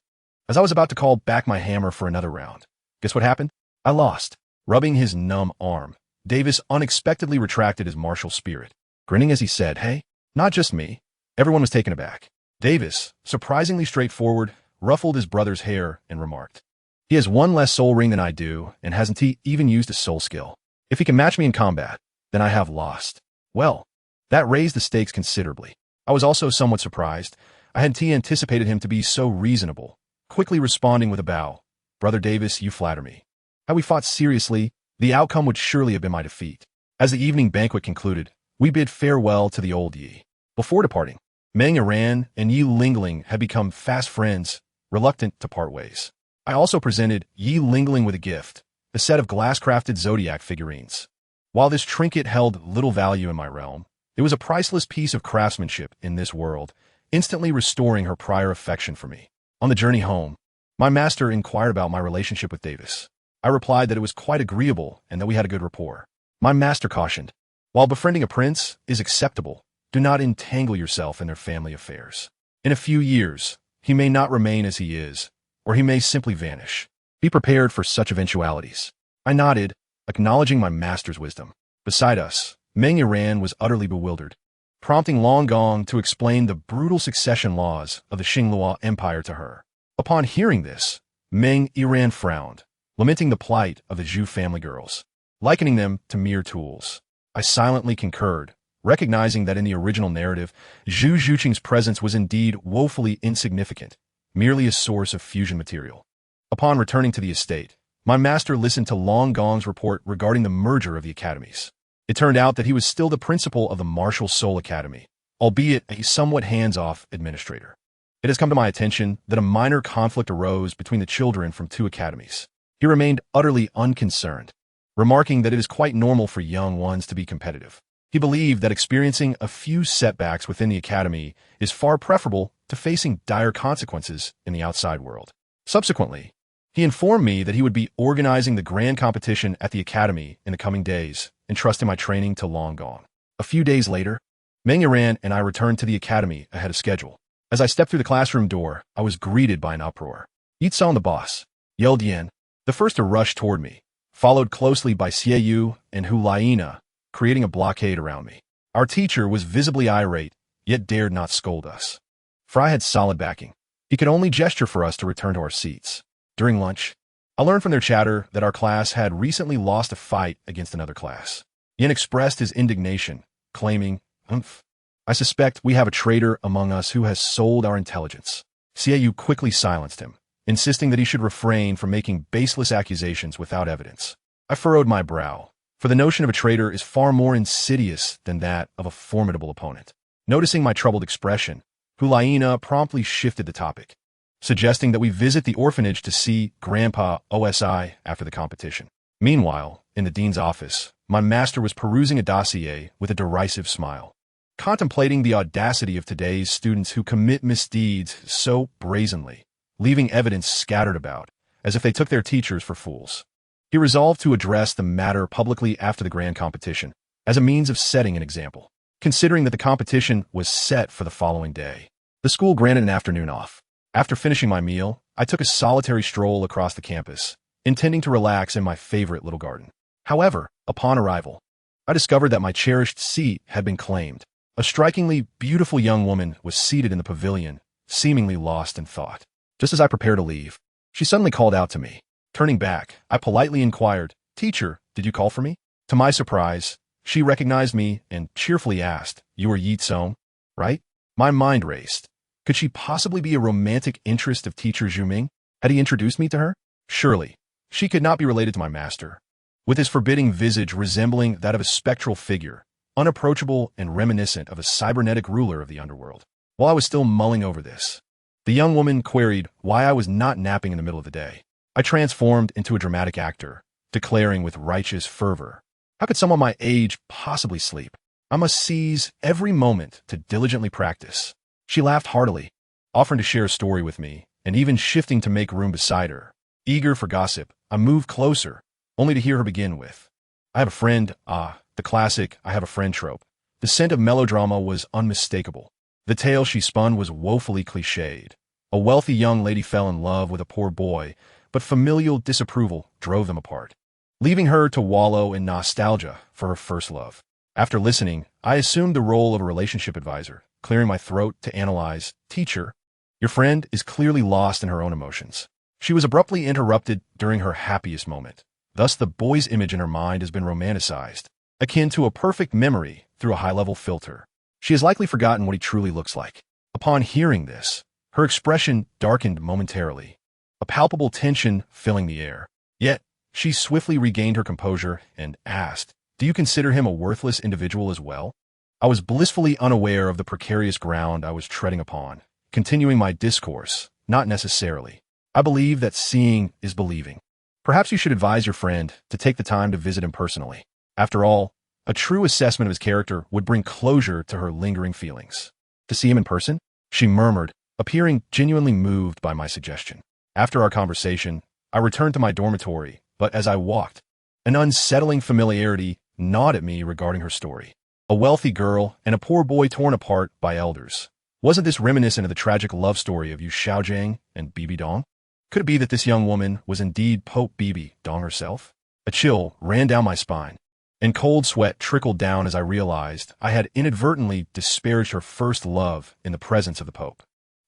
As I was about to call back my hammer for another round, guess what happened? I lost. Rubbing his numb arm, Davis unexpectedly retracted his martial spirit, grinning as he said, "Hey, not just me." Everyone was taken aback. Davis, surprisingly straightforward, ruffled his brother's hair and remarked, "He has 1 less soul ring than I do, and hasn't he even used a soul skill? If he can match me in combat, then I have lost." Well, that raised the stakes considerably. I was also somewhat surprised. I hadn't anticipated him to be so reasonable, quickly responding with a bow. "Brother Davis, you flatter me. Had we fought seriously, the outcome would surely have been my defeat." As the evening banquet concluded, we bid farewell to the old Yi. Before departing, Meng Iran and Ye Lingling had become fast friends, reluctant to part ways. I also presented Ye Lingling with a gift, a set of glass-crafted zodiac figurines. While this trinket held little value in my realm, it was a priceless piece of craftsmanship in this world, instantly restoring her prior affection for me. On the journey home, my master inquired about my relationship with Davis. I replied that it was quite agreeable and that we had a good rapport. My master cautioned, while befriending a prince is acceptable, Do not entangle yourself in their family affairs. In a few years, he may not remain as he is, or he may simply vanish. Be prepared for such eventualities. I nodded, acknowledging my master's wisdom. Beside us, Meng Yiran was utterly bewildered, prompting Long Gong to explain the brutal succession laws of the Xinglua Empire to her. Upon hearing this, Meng Yiran frowned, lamenting the plight of the Zhu family girls, likening them to mere tools. I silently concurred, recognizing that in the original narrative, Zhu Zhuqing's presence was indeed woefully insignificant, merely a source of fusion material. Upon returning to the estate, my master listened to Long Gong's report regarding the merger of the academies. It turned out that he was still the principal of the Martial Soul Academy, albeit a somewhat hands-off administrator. It has come to my attention that a minor conflict arose between the children from two academies. He remained utterly unconcerned, remarking that it is quite normal for young ones to be competitive. He believed that experiencing a few setbacks within the academy is far preferable to facing dire consequences in the outside world. Subsequently, he informed me that he would be organizing the grand competition at the academy in the coming days, entrusting my training to Long Gong. A few days later, Meng Yiran and I returned to the academy ahead of schedule. As I stepped through the classroom door, I was greeted by an uproar. Ye Cong, the boss, yelled Yan, the first to rush toward me, followed closely by Xie Yu and Hu Laina, creating a blockade around me. Our teacher was visibly irate, yet dared not scold us. Fry had solid backing. He could only gesture for us to return to our seats. During lunch, I learned from their chatter that our class had recently lost a fight against another class. Yin expressed his indignation, claiming, I suspect we have a traitor among us who has sold our intelligence. Xie Yu quickly silenced him, insisting that he should refrain from making baseless accusations without evidence. I furrowed my brow, for the notion of a traitor is far more insidious than that of a formidable opponent. Noticing my troubled expression, Hu Laina promptly shifted the topic, suggesting that we visit the orphanage to see Grandpa OSI after the competition. Meanwhile, in the dean's office, my master was perusing a dossier with a derisive smile, contemplating the audacity of today's students who commit misdeeds so brazenly, leaving evidence scattered about, as if they took their teachers for fools. He resolved to address the matter publicly after the grand competition, as a means of setting an example. Considering that the competition was set for the following day, the school granted an afternoon off. After finishing my meal, I took a solitary stroll across the campus, intending to relax in my favorite little garden. However, upon arrival, I discovered that my cherished seat had been claimed. A strikingly beautiful young woman was seated in the pavilion, seemingly lost in thought. Just as I prepared to leave, she suddenly called out to me. Turning back, I politely inquired, "Teacher, did you call for me?" To my surprise, she recognized me and cheerfully asked, "You are Ye Cong, right?" My mind raced. Could she possibly be a romantic interest of teacher Zhu Ming? Had he introduced me to her? Surely, she could not be related to my master. With his forbidding visage resembling that of a spectral figure, unapproachable and reminiscent of a cybernetic ruler of the underworld. While I was still mulling over this, the young woman queried why I was not napping in the middle of the day. I transformed into a dramatic actor, declaring with righteous fervor, "How could someone my age possibly sleep? I must seize every moment to diligently practice." She laughed heartily, offering to share a story with me, and even shifting to make room beside her. Eager for gossip, I moved closer, only to hear her begin with, "I have a friend," the classic "I have a friend" trope. The scent of melodrama was unmistakable. The tale she spun was woefully cliched. A wealthy young lady fell in love with a poor boy, but familial disapproval drove them apart, leaving her to wallow in nostalgia for her first love. After listening, I assumed the role of a relationship advisor, clearing my throat to analyze, "Teacher, your friend is clearly lost in her own emotions." She was abruptly interrupted during her happiest moment. Thus, the boy's image in her mind has been romanticized, akin to a perfect memory through a high-level filter. She has likely forgotten what he truly looks like. Upon hearing this, her expression darkened momentarily, a palpable tension filling the air. Yet, she swiftly regained her composure and asked, "Do you consider him a worthless individual as well?" I was blissfully unaware of the precarious ground I was treading upon, continuing my discourse, "Not necessarily. I believe that seeing is believing. Perhaps you should advise your friend to take the time to visit him personally. After all, a true assessment of his character would bring closure to her lingering feelings." "To see him in person?" she murmured, appearing genuinely moved by my suggestion. After our conversation, I returned to my dormitory, but as I walked, an unsettling familiarity gnawed at me regarding her story. a wealthy girl, and a poor boy torn apart by elders. Wasn't this reminiscent of the tragic love story of Yu Xiaojiang and Bibi Dong? Could it be that this young woman was indeed Pope Bibi Dong herself? A chill ran down my spine, and cold sweat trickled down as I realized I had inadvertently disparaged her first love in the presence of the Pope.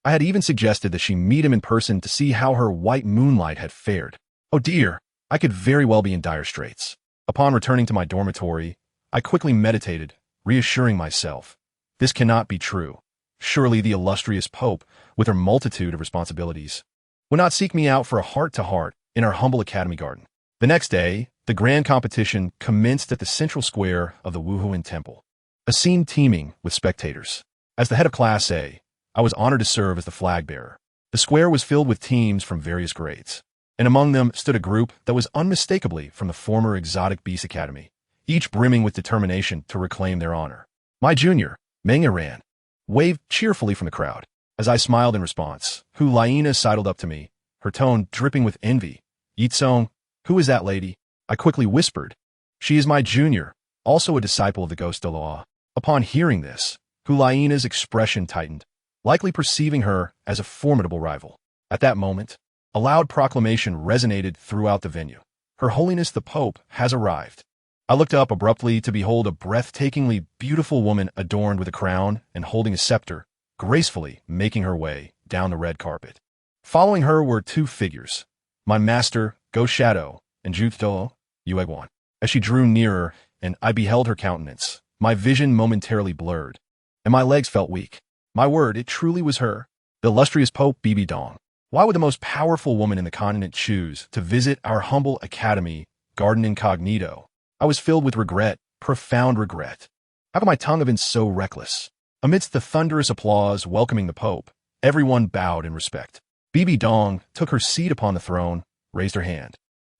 I had even suggested that she meet him in person to see how her white moonlight had fared. Oh dear, I could very well be in dire straits. Upon returning to my dormitory, I quickly meditated, reassuring myself, this cannot be true. Surely the illustrious Pope, with her multitude of responsibilities, would not seek me out for a heart-to-heart in our humble academy garden. The next day, the grand competition commenced at the central square of the Wuhuan Temple, a scene teeming with spectators. As the head of Class A, I was honored to serve as the flag bearer. The square was filled with teams from various grades, and among them stood a group that was unmistakably from the former exotic beast academy, each brimming with determination to reclaim their honor. My junior, Meng Iran, waved cheerfully from the crowd. As I smiled in response, Hu Laina sidled up to me, her tone dripping with envy. Ye Cong, who is that lady? I quickly whispered. She is my junior, also a disciple of the ghost Douluo. Upon hearing this, Hu Laina's expression tightened, likely perceiving her as a formidable rival. At that moment, a loud proclamation resonated throughout the venue. Her Holiness the Pope has arrived. I looked up abruptly to behold a breathtakingly beautiful woman adorned with a crown and holding a scepter, gracefully making her way down the red carpet. Following her were two figures, my master, Ghost Shadow, and Douluo Yueguan. As she drew nearer and I beheld her countenance, my vision momentarily blurred, and my legs felt weak. My word, it truly was her, the illustrious Pope Bibi Dong. Why would the most powerful woman in the continent choose to visit our humble academy, garden incognito? I was filled with regret, profound regret. How could my tongue have been so reckless? Amidst the thunderous applause welcoming the Pope, everyone bowed in respect. Bibi Dong took her seat upon the throne, raised her hand,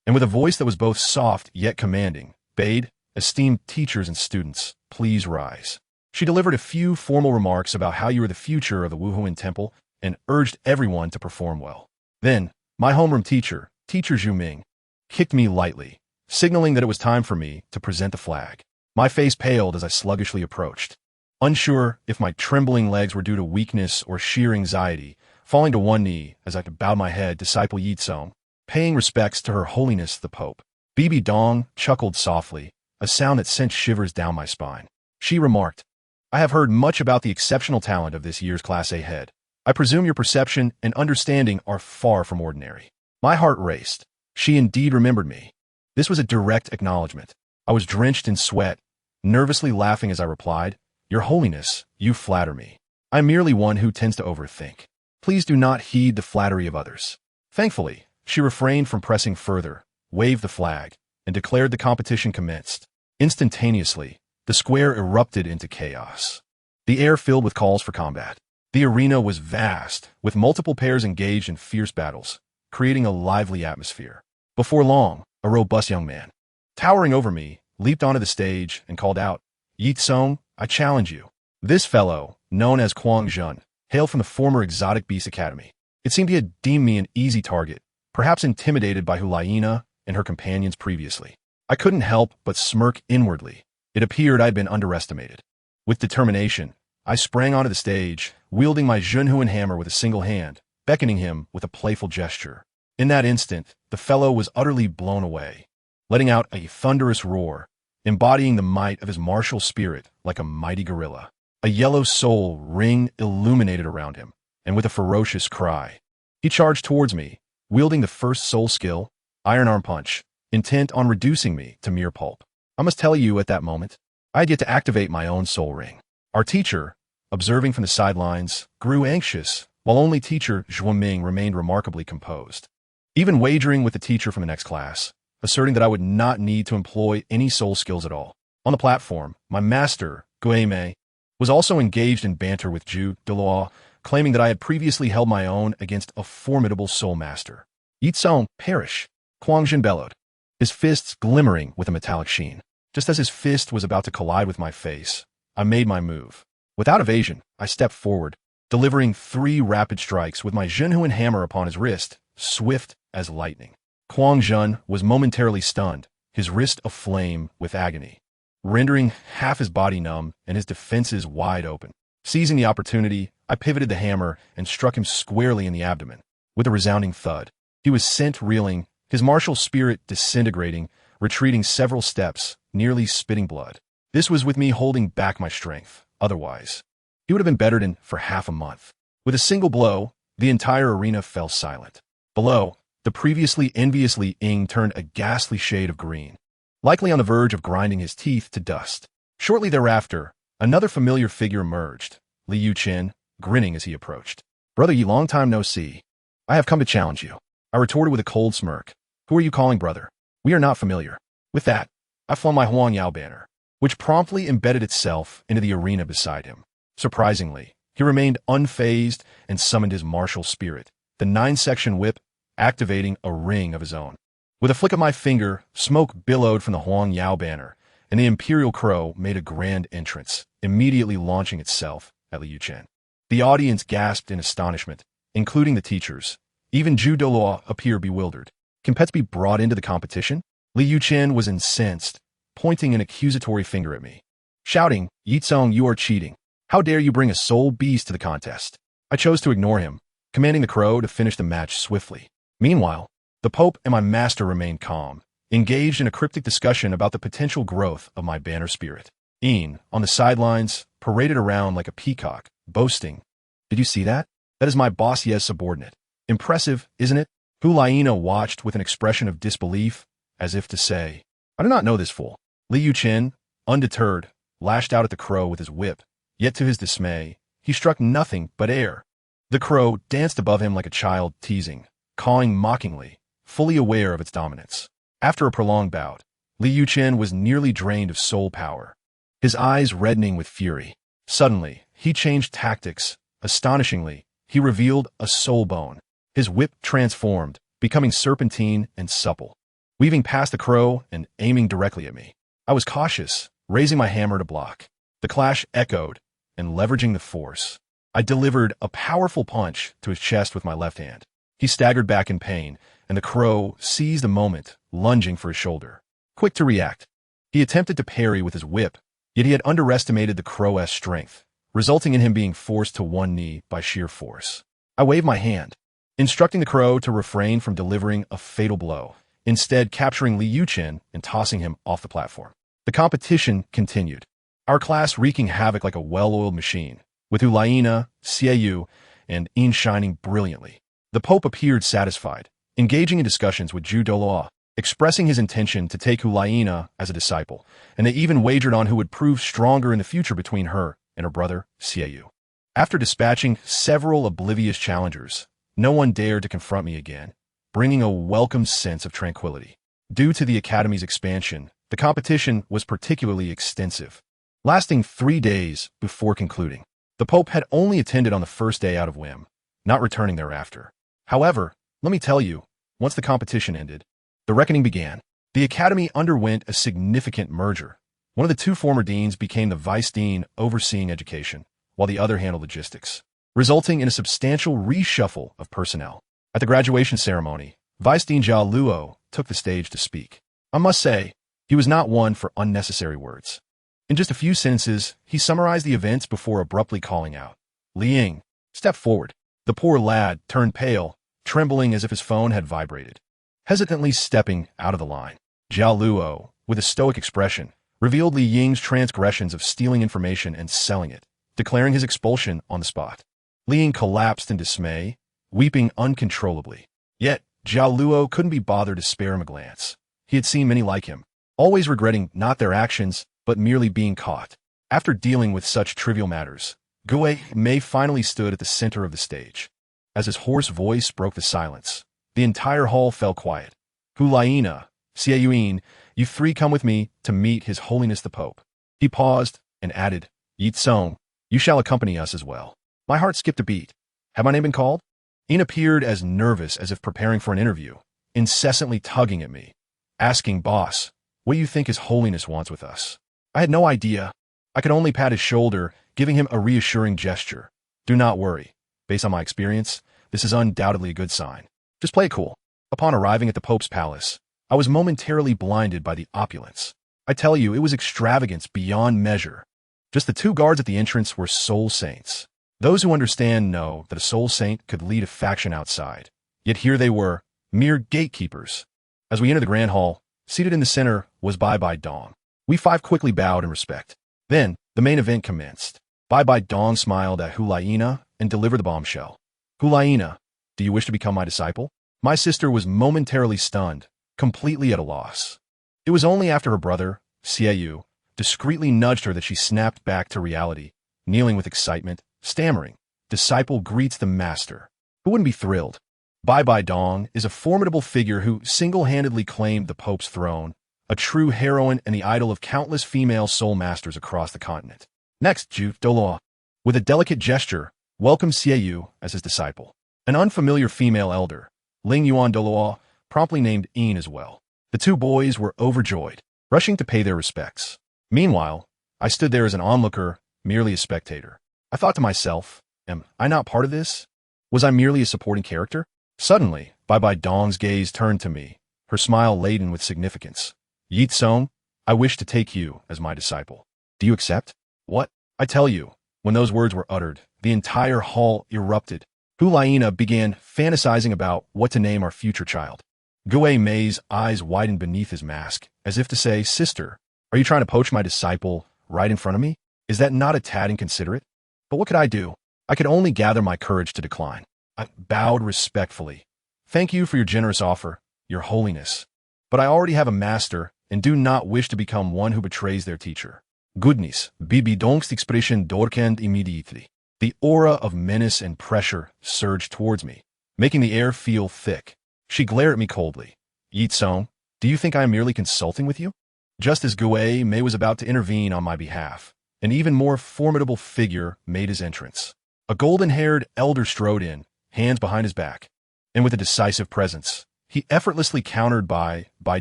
and with a voice that was both soft yet commanding, bade, esteemed teachers and students, please rise. She delivered a few formal remarks about how you were the future of the Wuhuan Temple and urged everyone to perform well. Then, my homeroom teacher, Teacher Zhu Ming, kicked me lightly, signaling that it was time for me to present the flag. My face paled as I sluggishly approached, unsure if my trembling legs were due to weakness or sheer anxiety, falling to one knee as I bowed my head, disciple Ye Cong, paying respects to Her Holiness the Pope. Bibi Dong chuckled softly, a sound that sent shivers down my spine. She remarked, I have heard much about the exceptional talent of this year's Class A head. I presume your perception and understanding are far from ordinary. My heart raced. She indeed remembered me. This was a direct acknowledgement. I was drenched in sweat, nervously laughing as I replied, Your Holiness, you flatter me. I'm merely one who tends to overthink. Please do not heed the flattery of others. Thankfully, she refrained from pressing further, waved the flag, and declared the competition commenced. Instantaneously, the square erupted into chaos. The air filled with calls for combat. The arena was vast, with multiple pairs engaged in fierce battles, creating a lively atmosphere. Before long, a robust young man, towering over me, leaped onto the stage and called out, Ye Cong, I challenge you. This fellow, known as Quang Zhen, hailed from the former Exotic Beast Academy. It seemed he had deemed me an easy target, perhaps intimidated by Hu Laina and her companions previously. I couldn't help but smirk inwardly. It appeared I had been underestimated. With determination, I sprang onto the stage, wielding my Haotian Hammer with a single hand, beckoning him with a playful gesture. In that instant, the fellow was utterly blown away, letting out a thunderous roar, embodying the might of his martial spirit like a mighty gorilla. A yellow soul ring illuminated around him, and with a ferocious cry, he charged towards me, wielding the first soul skill, Iron Arm Punch, intent on reducing me to mere pulp. I must tell you, at that moment, I had yet to activate my own soul ring. Our teacher, observing from the sidelines, grew anxious, while only teacher Zhu Ming remained remarkably composed, even wagering with the teacher from the next class, asserting that I would not need to employ any soul skills at all. On the platform, my master, Gui Mei, was also engaged in banter with Douluo, claiming that I had previously held my own against a formidable soul master. Ye Cong, perish! Quang Zhen bellowed, his fists glimmering with a metallic sheen. Just as his fist was about to collide with my face, I made my move. Without evasion, I stepped forward, delivering 3 rapid strikes with my Haotian Hammer upon his wrist, swift as lightning. Quang Zhen was momentarily stunned, his wrist aflame with agony. rendering half his body numb and his defenses wide open. Seizing the opportunity, I pivoted the hammer and struck him squarely in the abdomen. With a resounding thud, he was sent reeling, his martial spirit disintegrating, retreating several steps, nearly spitting blood. This was with me holding back my strength. Otherwise, he would have been bettered in for half a month. With a single blow, the entire arena fell silent. Below, the previously enviously Ying turned a ghastly shade of green, likely on the verge of grinding his teeth to dust. Shortly thereafter, another familiar figure emerged, Liu Chen, grinning as he approached. "Brother Yi, long time no see. I have come to challenge you," I retorted with a cold smirk. "Who are you calling brother? We are not familiar." With that, I flung my Huang Yao banner, which promptly embedded itself into the arena beside him. Surprisingly, he remained unfazed and summoned his martial spirit, the 9-section whip, activating a ring of his own. With a flick of my finger, smoke billowed from the Huang Yao banner, and the Imperial Crow made a grand entrance, immediately launching itself at Liu Chen. The audience gasped in astonishment, including the teachers. Even Zhu Douluo appeared bewildered. Can pets be brought into the competition? Liu Chen was incensed, pointing an accusatory finger at me, shouting, "Ye Cong, you are cheating. How dare you bring a soul beast to the contest?" I chose to ignore him, commanding the crow to finish the match swiftly. Meanwhile, the Pope and my master remained calm, engaged in a cryptic discussion about the potential growth of my banner spirit. Ian, on the sidelines, paraded around like a peacock, boasting, "Did you see that? That is my boss Ye's subordinate. Impressive, isn't it?" Hulaina watched with an expression of disbelief, as if to say, "I do not know this fool." Liu Chen, undeterred, lashed out at the crow with his whip, yet to his dismay, he struck nothing but air. The crow danced above him like a child teasing, cawing mockingly, fully aware of its dominance. After a prolonged bout, Liu Chen was nearly drained of soul power, his eyes reddening with fury. Suddenly, he changed tactics. Astonishingly, he revealed a soul bone. His whip transformed, becoming serpentine and supple, weaving past the crow and aiming directly at me. I was cautious, raising my hammer to block. The clash echoed, and leveraging the force, I delivered a powerful punch to his chest with my left hand. He staggered back in pain, and the crow seized the moment, lunging for his shoulder. Quick to react, he attempted to parry with his whip, yet he had underestimated the crow's strength, resulting in him being forced to one knee by sheer force. I waved my hand, instructing the crow to refrain from delivering a fatal blow, instead capturing Liu Chen and tossing him off the platform. The competition continued, our class wreaking havoc like a well-oiled machine, with Hulaina, Xiaoyu, and Yin shining brilliantly. The Pope appeared satisfied, engaging in discussions with Zhu Douluo, expressing his intention to take Hulaina as a disciple, and they even wagered on who would prove stronger in the future between her and her brother, Xiaoyu. After dispatching several oblivious challengers, no one dared to confront me again, bringing a welcome sense of tranquility. Due to the Academy's expansion, the competition was particularly extensive, lasting 3 days before concluding. The Pope had only attended on the first day out of whim, not returning thereafter. However, let me tell you, once the competition ended, the reckoning began. The Academy underwent a significant merger. One of the 2 former deans became the vice dean overseeing education, while the other handled logistics, resulting in a substantial reshuffle of personnel. At the graduation ceremony, Vice Dean Zhao Luo took the stage to speak. I must say, he was not one for unnecessary words. In just a few sentences, he summarized the events before abruptly calling out, "Liang, step forward." The poor lad turned pale, trembling as if his phone had vibrated. Hesitantly stepping out of the line, Zhao Luo, with a stoic expression, revealed Li Ying's transgressions of stealing information and selling it, declaring his expulsion on the spot. Li Ying collapsed in dismay, weeping uncontrollably. Yet, Zhao Luo couldn't be bothered to spare him a glance. He had seen many like him, always regretting not their actions, but merely being caught. After dealing with such trivial matters, Gue Mei finally stood at the center of the stage. As his hoarse voice broke the silence, the entire hall fell quiet. Hulaina, Xiaoyu, you 3 come with me to meet His Holiness the Pope. He paused and added, Ye Cong, you shall accompany us as well. My heart skipped a beat. Had my name been called? Yin appeared as nervous as if preparing for an interview, incessantly tugging at me, asking, "Boss, what do you think His Holiness wants with us?" I had no idea. I could only pat his shoulder, giving him a reassuring gesture. Do not worry. Based on my experience, this is undoubtedly a good sign. Just play it cool. Upon arriving at the Pope's palace, I was momentarily blinded by the opulence. I tell you, it was extravagance beyond measure. Just the two guards at the entrance were soul saints. Those who understand know that a soul saint could lead a faction outside. Yet here they were, mere gatekeepers. As we entered the grand hall, seated in the center was Bai Dong. We five quickly bowed in respect. Then, the main event commenced. Bai Dong smiled at Hulaina and delivered the bombshell. Hulaina, do you wish to become my disciple? My sister was momentarily stunned, completely at a loss. It was only after her brother, Xiaoyu, discreetly nudged her that she snapped back to reality, kneeling with excitement, stammering. Disciple greets the master. Who wouldn't be thrilled? Bai Dong is a formidable figure who single-handedly claimed the Pope's throne, a true heroine and the idol of countless female soul masters across the continent. Next, Douluo, with a delicate gesture, welcomed Xiaoyu as his disciple. An unfamiliar female elder, Ling Yuan Douluo, promptly named Yin as well. The two boys were overjoyed, rushing to pay their respects. Meanwhile, I stood there as an onlooker, merely a spectator. I thought to myself, am I not part of this? Was I merely a supporting character? Suddenly, Bai Dong's gaze turned to me, her smile laden with significance. Ye Cong, I wish to take you as my disciple. Do you accept? What? I tell you, when those words were uttered, the entire hall erupted. Hulaina began fantasizing about what to name our future child. Gue Mei's eyes widened beneath his mask, as if to say, Sister, are you trying to poach my disciple right in front of me? Is that not a tad inconsiderate? But what could I do? I could only gather my courage to decline. I bowed respectfully. Thank you for your generous offer, Your Holiness. But I already have a master and do not wish to become one who betrays their teacher. Goodness, Bibi Dong's expression darkened immediately. The aura of menace and pressure surged towards me, making the air feel thick. She glared at me coldly. Ye Cong, do you think I am merely consulting with you? Just as Gue Mei was about to intervene on my behalf, an even more formidable figure made his entrance. A golden-haired elder strode in, hands behind his back, and with a decisive presence, he effortlessly countered Bai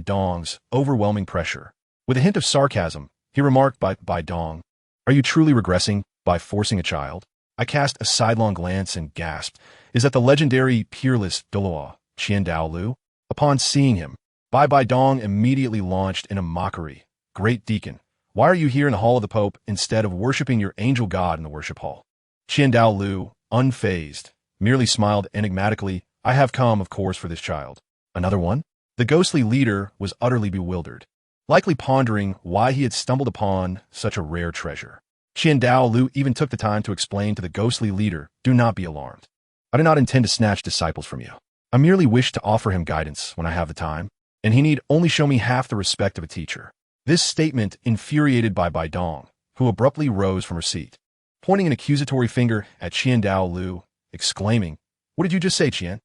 Dong's overwhelming pressure. With a hint of sarcasm, he remarked Bai Dong, are you truly regressing by forcing a child? I cast a sidelong glance and gasped. Is that the legendary peerless Douluo, Qiandao Lu? Upon seeing him, Bai Dong immediately launched in a mockery. Great Deacon, why are you here in the Hall of the Pope instead of worshipping your angel god in the worship hall? Qiandao Lu, unfazed, merely smiled enigmatically. I have come, of course, for this child. Another one? The ghostly leader was utterly bewildered, likely pondering why he had stumbled upon such a rare treasure. Qiandao Lu even took the time to explain to the ghostly leader, do not be alarmed. I do not intend to snatch disciples from you. I merely wish to offer him guidance when I have the time, and he need only show me half the respect of a teacher. This statement infuriated Bai Dong, who abruptly rose from her seat, pointing an accusatory finger at Qiandao Lu, exclaiming, what did you just say, Qian?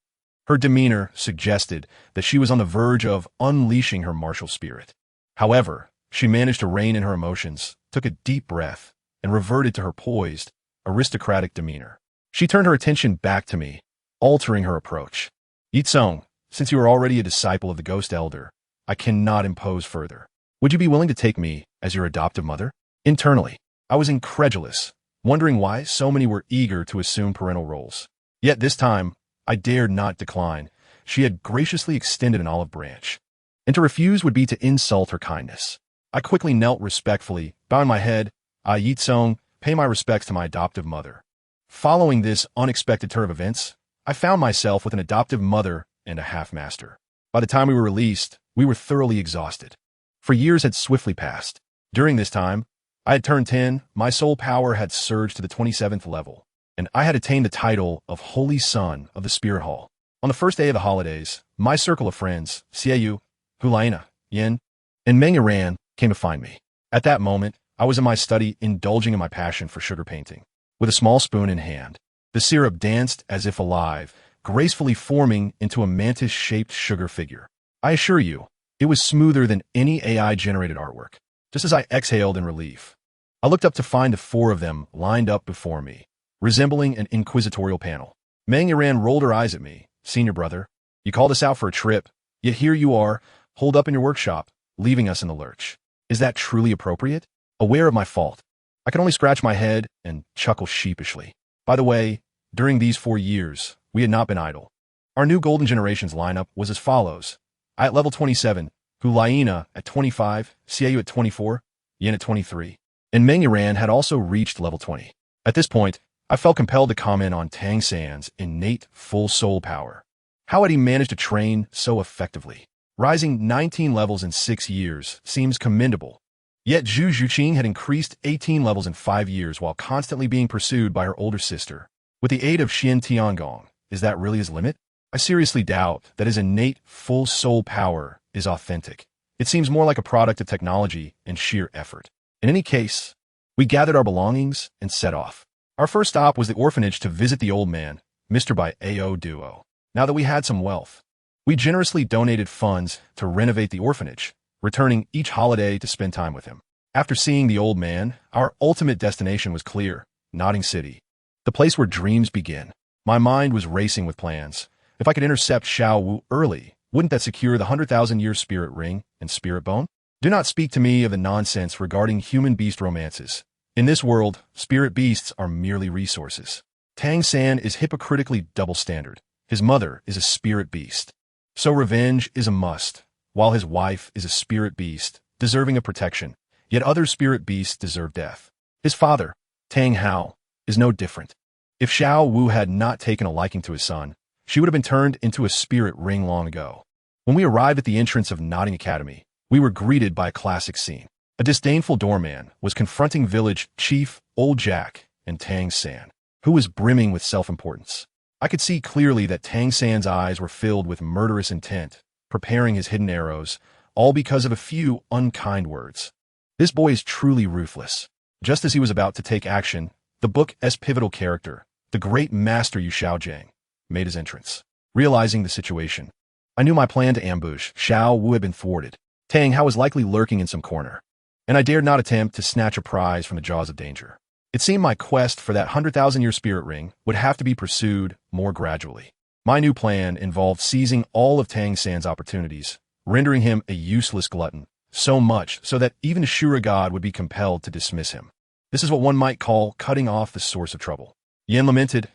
Her demeanor suggested that she was on the verge of unleashing her martial spirit. However, she managed to rein in her emotions, took a deep breath, and reverted to her poised, aristocratic demeanor. She turned her attention back to me, altering her approach. Ye Cong, since you are already a disciple of the Ghost Elder, I cannot impose further. Would you be willing to take me as your adoptive mother? Internally, I was incredulous, wondering why so many were eager to assume parental roles. Yet this time, I dared not decline. She had graciously extended an olive branch, and to refuse would be to insult her kindness. I quickly knelt respectfully, bowing my head. Ye Cong, pay my respects to my adoptive mother. Following this unexpected turn of events, I found myself with an adoptive mother and a half-master. By the time we were released, we were thoroughly exhausted. For years had swiftly passed. During this time, I had turned 10, my soul power had surged to the 27th level, and I had attained the title of Holy Son of the Spirit Hall. On the first day of the holidays, my circle of friends, Xiaoyu, Hulaina, Yin, and Meng Yiran, came to find me. At that moment, I was in my study indulging in my passion for sugar painting. With a small spoon in hand, the syrup danced as if alive, gracefully forming into a mantis-shaped sugar figure. I assure you, it was smoother than any AI-generated artwork. Just as I exhaled in relief, I looked up to find the four of them lined up before me, resembling an inquisitorial panel. Meng Yiran rolled her eyes at me. Senior brother, you called us out for a trip, yet here you are, holed up in your workshop, leaving us in the lurch. Is that truly appropriate? Aware of my fault, I could only scratch my head and chuckle sheepishly. By the way, during these 4 years, we had not been idle. Our new Golden Generations lineup was as follows. I at level 27, Hulaina at 25, Xiaoyu at 24, Yin at 23, and Meng Yiran had also reached level 20. At this point, I felt compelled to comment on Tang Sect's innate full soul power. How had he managed to train so effectively? Rising 19 levels in 6 years seems commendable. Yet Zhu Zhuqing had increased 18 levels in 5 years while constantly being pursued by her older sister. With the aid of Xin Tiangong, is that really his limit? I seriously doubt that his innate full soul power is authentic. It seems more like a product of technology and sheer effort. In any case, we gathered our belongings and set off. Our first stop was the orphanage to visit the old man, Mr. by A.O. Duo. Now that we had some wealth, we generously donated funds to renovate the orphanage, returning each holiday to spend time with him. After seeing the old man, our ultimate destination was clear, Nodding City, the place where dreams begin. My mind was racing with plans. If I could intercept Xiao Wu early, wouldn't that secure the 100,000-year spirit ring and spirit bone? Do not speak to me of the nonsense regarding human-beast romances. In this world, spirit beasts are merely resources. Tang Sect is hypocritically double-standard. His mother is a spirit beast. So revenge is a must, while his wife is a spirit beast, deserving of protection. Yet other spirit beasts deserve death. His father, Tang Hao, is no different. If Xiao Wu had not taken a liking to his son, she would have been turned into a spirit ring long ago. When we arrived at the entrance of Nodding Academy, we were greeted by a classic scene. A disdainful doorman was confronting village chief Old Jack and Tang Sect, who was brimming with self-importance. I could see clearly that Tang Sect's eyes were filled with murderous intent, preparing his hidden arrows, all because of a few unkind words. This boy is truly ruthless. Just as he was about to take action, the book's pivotal character, the great master Yu Xiaojing, made his entrance. Realizing the situation, I knew my plan to ambush Xiao Wu had been thwarted. Tang Hao was likely lurking in some corner, and I dared not attempt to snatch a prize from the jaws of danger. It seemed my quest for that 100,000-year spirit ring would have to be pursued more gradually. My new plan involved seizing all of Tang Sect's opportunities, rendering him a useless glutton, so much so that even a Shura god would be compelled to dismiss him. This is what one might call cutting off the source of trouble. Yin lamented,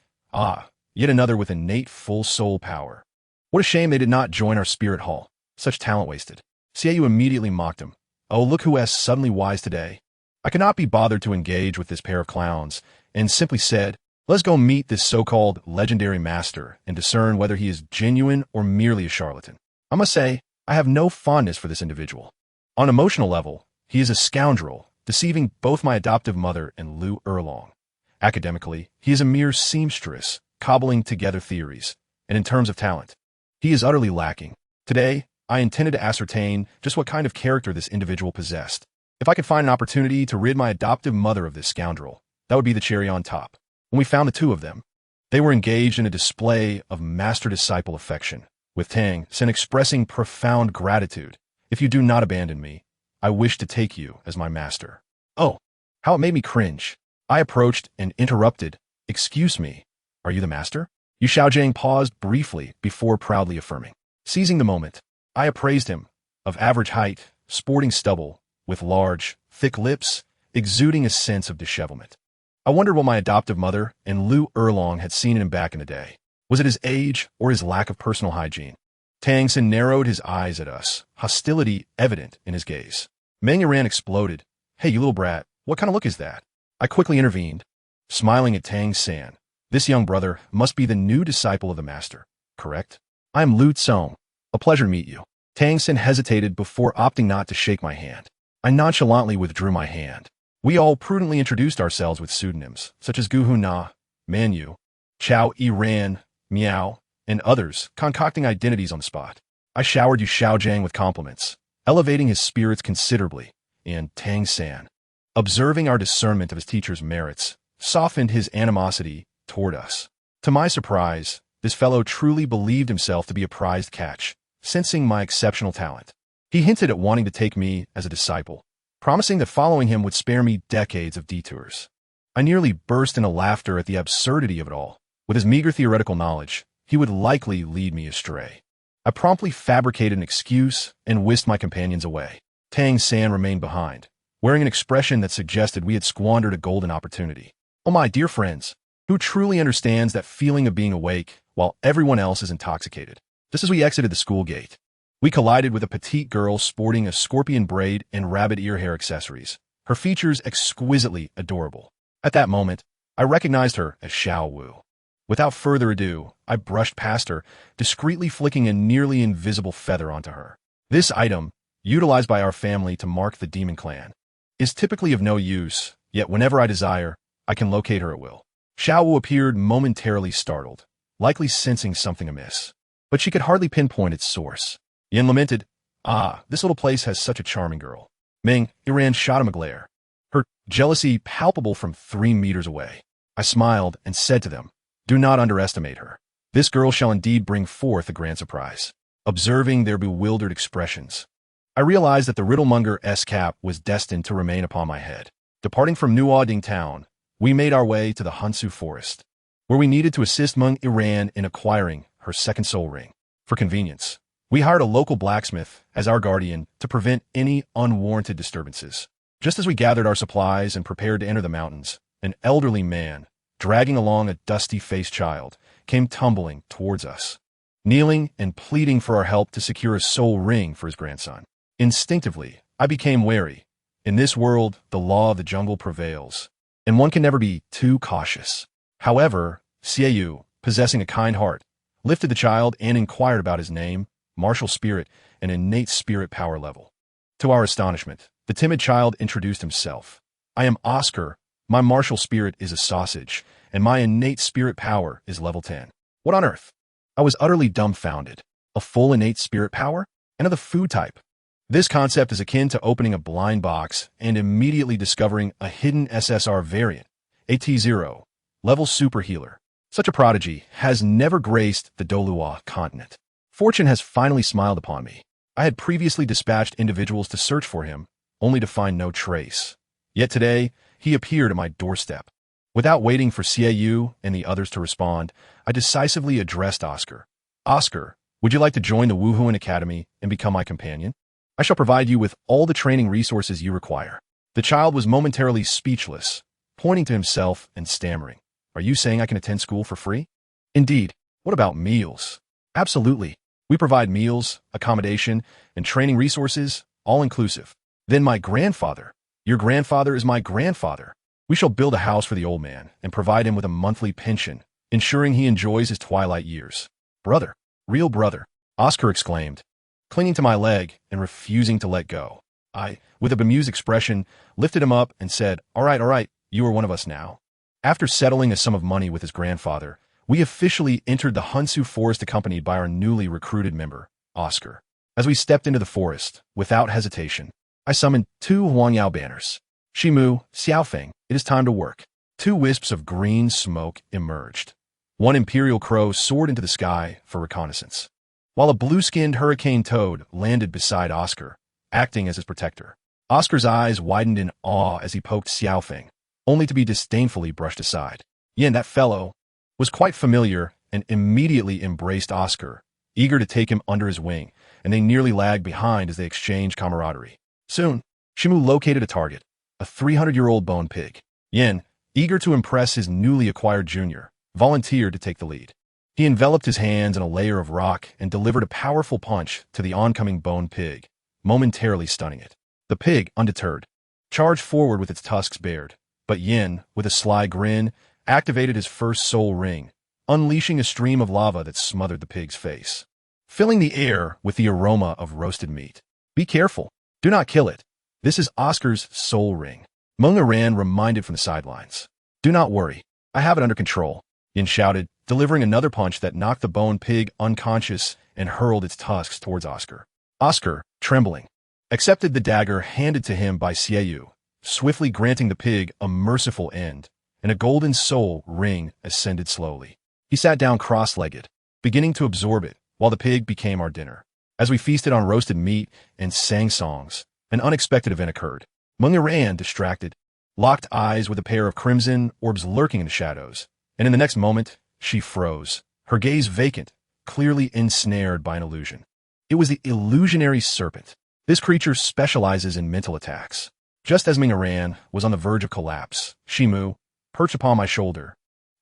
yet another with innate full soul power. What a shame they did not join our spirit hall. Such talent wasted. Xiaoyu immediately mocked him. Oh, look who is suddenly wise today. I could not be bothered to engage with this pair of clowns, and simply said, let's go meet this so-called legendary master and discern whether he is genuine or merely a charlatan. I must say, I have no fondness for this individual. On an emotional level, he is a scoundrel, deceiving both my adoptive mother and Lu Erlong. Academically, he is a mere seamstress, cobbling together theories, and in terms of talent, he is utterly lacking. Today, I intended to ascertain just what kind of character this individual possessed. If I could find an opportunity to rid my adoptive mother of this scoundrel, that would be the cherry on top. When we found the two of them, they were engaged in a display of master-disciple affection, with Tang Sect expressing profound gratitude. If you do not abandon me, I wish to take you as my master. Oh, how it made me cringe. I approached and interrupted. Excuse me, are you the master? Yu Xiaojing paused briefly before proudly affirming. Seizing the moment, I appraised him, of average height, sporting stubble, with large, thick lips, exuding a sense of dishevelment. I wondered what my adoptive mother and Lu Erlong had seen in him back in the day. Was it his age or his lack of personal hygiene? Tang Sect narrowed his eyes at us, hostility evident in his gaze. Meng Yiran exploded. Hey, you little brat, what kind of look is that? I quickly intervened, smiling at Tang Sect. This young brother must be the new disciple of the master, correct? I am Lu Tsong. A pleasure to meet you. Tang Sect hesitated before opting not to shake my hand. I nonchalantly withdrew my hand. We all prudently introduced ourselves with pseudonyms, such as Gu Hu Na, Man Yu, Chao Iran, Miao, and others, concocting identities on the spot. I showered Yu Xiaojing with compliments, elevating his spirits considerably, and Tang Sect, observing our discernment of his teacher's merits, softened his animosity toward us. To my surprise, this fellow truly believed himself to be a prized catch, sensing my exceptional talent. He hinted at wanting to take me as a disciple, promising that following him would spare me decades of detours. I nearly burst into laughter at the absurdity of it all. With his meager theoretical knowledge, he would likely lead me astray. I promptly fabricated an excuse and whisked my companions away. Tang Sect remained behind, wearing an expression that suggested we had squandered a golden opportunity. Oh, my dear friends, who truly understands that feeling of being awake while everyone else is intoxicated? Just as we exited the school gate, We collided with a petite girl sporting a scorpion braid and rabbit ear hair accessories, her features exquisitely adorable. At that moment, I recognized her as Xiao Wu. Without further ado, I brushed past her, discreetly flicking a nearly invisible feather onto her. This item, utilized by our family to mark the demon clan, is typically of no use, yet whenever I desire, I can locate her at will. Xiao Wu appeared momentarily startled, likely sensing something amiss, but she could hardly pinpoint its source. Yin lamented, "Ah, this little place has such a charming girl." Ming, Iran shot him a glare, her jealousy palpable from 3 meters away. I smiled and said to them, "Do not underestimate her. This girl shall indeed bring forth a grand surprise." Observing their bewildered expressions, I realized that the Riddlemonger's cap was destined to remain upon my head. Departing from Nuoding town, we made our way to the Hansu forest, where we needed to assist Meng Iran in acquiring her second soul ring. For convenience, we hired a local blacksmith as our guardian to prevent any unwarranted disturbances. Just as we gathered our supplies and prepared to enter the mountains, an elderly man, dragging along a dusty-faced child, came tumbling towards us, kneeling and pleading for our help to secure a soul ring for his grandson. Instinctively, I became wary. In this world, the law of the jungle prevails, and one can never be too cautious. However, Xiaoyu, possessing a kind heart, lifted the child and inquired about his name, martial spirit, and innate spirit power level. To our astonishment, the timid child introduced himself. "I am Oscar. My martial spirit is a sausage, and my innate spirit power is level 10. What on earth?" I was utterly dumbfounded. A full innate spirit power? And of the food type? This concept is akin to opening a blind box and immediately discovering a hidden SSR variant, AT0, level super healer. Such a prodigy has never graced the Douluo Continent. Fortune has finally smiled upon me. I had previously dispatched individuals to search for him, only to find no trace. Yet today, he appeared at my doorstep. Without waiting for Xiaoyu and the others to respond, I decisively addressed Oscar. "Oscar, would you like to join the Wuhuan Academy and become my companion? I shall provide you with all the training resources you require." The child was momentarily speechless, pointing to himself and stammering, "Are you saying I can attend school for free?" "Indeed. What about meals?" "Absolutely. We provide meals, accommodation, and training resources, all inclusive." "Then my grandfather." "Your grandfather is my grandfather. We shall build a house for the old man and provide him with a monthly pension, ensuring he enjoys his twilight years." "Brother, real brother," Oscar exclaimed, clinging to my leg and refusing to let go. I, with a bemused expression, lifted him up and said, all right, you are one of us now." After settling a sum of money with his grandfather, we officially entered the Hansu forest accompanied by our newly recruited member, Oscar. As we stepped into the forest, without hesitation, I summoned 2 Huangyao banners. "Shimu, Xiaofeng, it is time to work." 2 wisps of green smoke emerged. 1 imperial crow soared into the sky for reconnaissance, while a blue-skinned hurricane toad landed beside Oscar, acting as his protector. Oscar's eyes widened in awe as he poked Xiaofeng, only to be disdainfully brushed aside. Yin, that fellow, was quite familiar and immediately embraced Oscar, eager to take him under his wing, and they nearly lagged behind as they exchanged camaraderie. Soon, Shimu located a target, a 300-year-old bone pig. Yin, eager to impress his newly acquired junior, volunteered to take the lead. He enveloped his hands in a layer of rock and delivered a powerful punch to the oncoming bone pig, momentarily stunning it. The pig, undeterred, charged forward with its tusks bared, but Yin, with a sly grin, activated his first soul ring, unleashing a stream of lava that smothered the pig's face, filling the air with the aroma of roasted meat. "Be careful. Do not kill it. This is Oscar's soul ring," Meng Iran reminded from the sidelines. "Do not worry. I have it under control," Yin shouted, delivering another punch that knocked the bone pig unconscious and hurled its tusks towards Oscar. Oscar, trembling, accepted the dagger handed to him by Xiaoyu, swiftly granting the pig a merciful end, and a golden soul ring ascended slowly. He sat down cross-legged, beginning to absorb it, while the pig became our dinner. As we feasted on roasted meat and sang songs, an unexpected event occurred. Meng Iran, distracted, locked eyes with a pair of crimson orbs lurking in the shadows, and in the next moment, she froze, her gaze vacant, clearly ensnared by an illusion. It was the illusionary serpent. This creature specializes in mental attacks. Just as Meng Iran was on the verge of collapse, Shimu, perched upon my shoulder,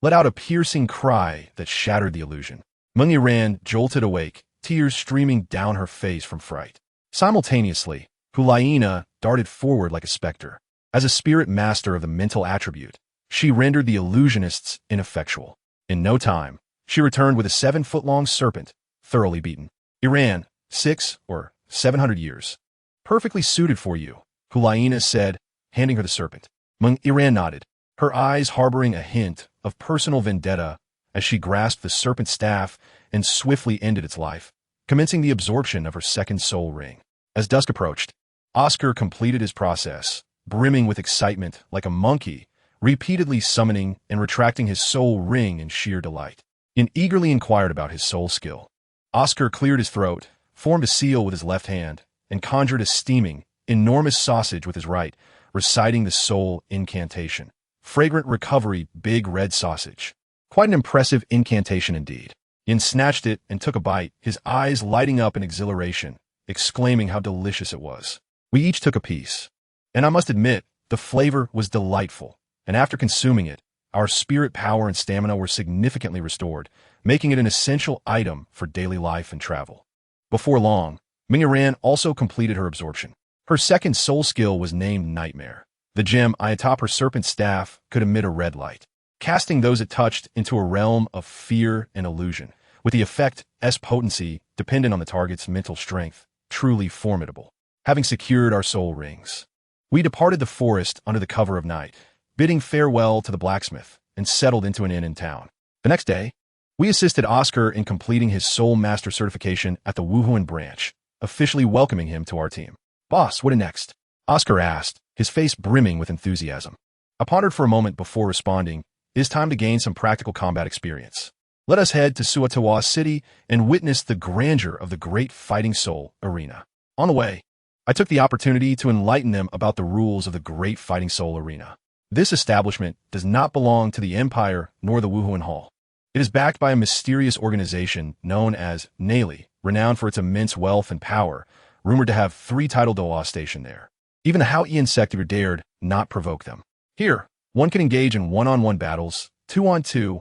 let out a piercing cry that shattered the illusion. Meng Iran jolted awake tears streaming down her face from fright. Simultaneously, Hulaina darted forward like a specter. As a spirit master of the mental attribute, she rendered the illusionists ineffectual. In no time, she returned with a 7-foot-long serpent, thoroughly beaten. Iran, 6 or 700 years. Perfectly suited for you, Hulaina said, handing her the serpent. Meng Iran nodded, her eyes harboring a hint of personal vendetta as she grasped the serpent staff and swiftly ended its life, commencing the absorption of her second soul ring. As dusk approached, Oscar completed his process, brimming with excitement like a monkey, repeatedly summoning and retracting his soul ring in sheer delight. Yin eagerly inquired about his soul skill. Oscar cleared his throat, formed a seal with his left hand, and conjured a steaming, enormous sausage with his right, reciting the soul incantation. Fragrant recovery, big red sausage. Quite an impressive incantation indeed. Yin snatched it and took a bite, his eyes lighting up in exhilaration, exclaiming how delicious it was. We each took a piece. And I must admit, the flavor was delightful, and after consuming it, our spirit power and stamina were significantly restored, making it an essential item for daily life and travel. Before long, Mingyuran also completed her absorption. Her second soul skill was named Nightmare. The gem atop her serpent staff could emit a red light, casting those it touched into a realm of fear and illusion, with the effect's potency dependent on the target's mental strength, truly formidable. Having secured our soul rings, we departed the forest under the cover of night, bidding farewell to the blacksmith, and settled into an inn in town. The next day, we assisted Oscar in completing his Soul Master certification at the Wuhuan branch, officially welcoming him to our team. Boss, what next? Oscar asked, his face brimming with enthusiasm. I pondered for a moment before responding, it is time to gain some practical combat experience. Let us head to Suatawa City and witness the grandeur of the great fighting soul arena. On the way, I took the opportunity to enlighten them about the rules of the great fighting soul arena. This establishment does not belong to the Empire nor the Wuhuan Hall. It is backed by a mysterious organization known as Nali, renowned for its immense wealth and power, rumored to have 3 tidal Doa stationed there. Even the Haotian Sect dared not provoke them. Here, one can engage in one-on-one battles, 2-on-2,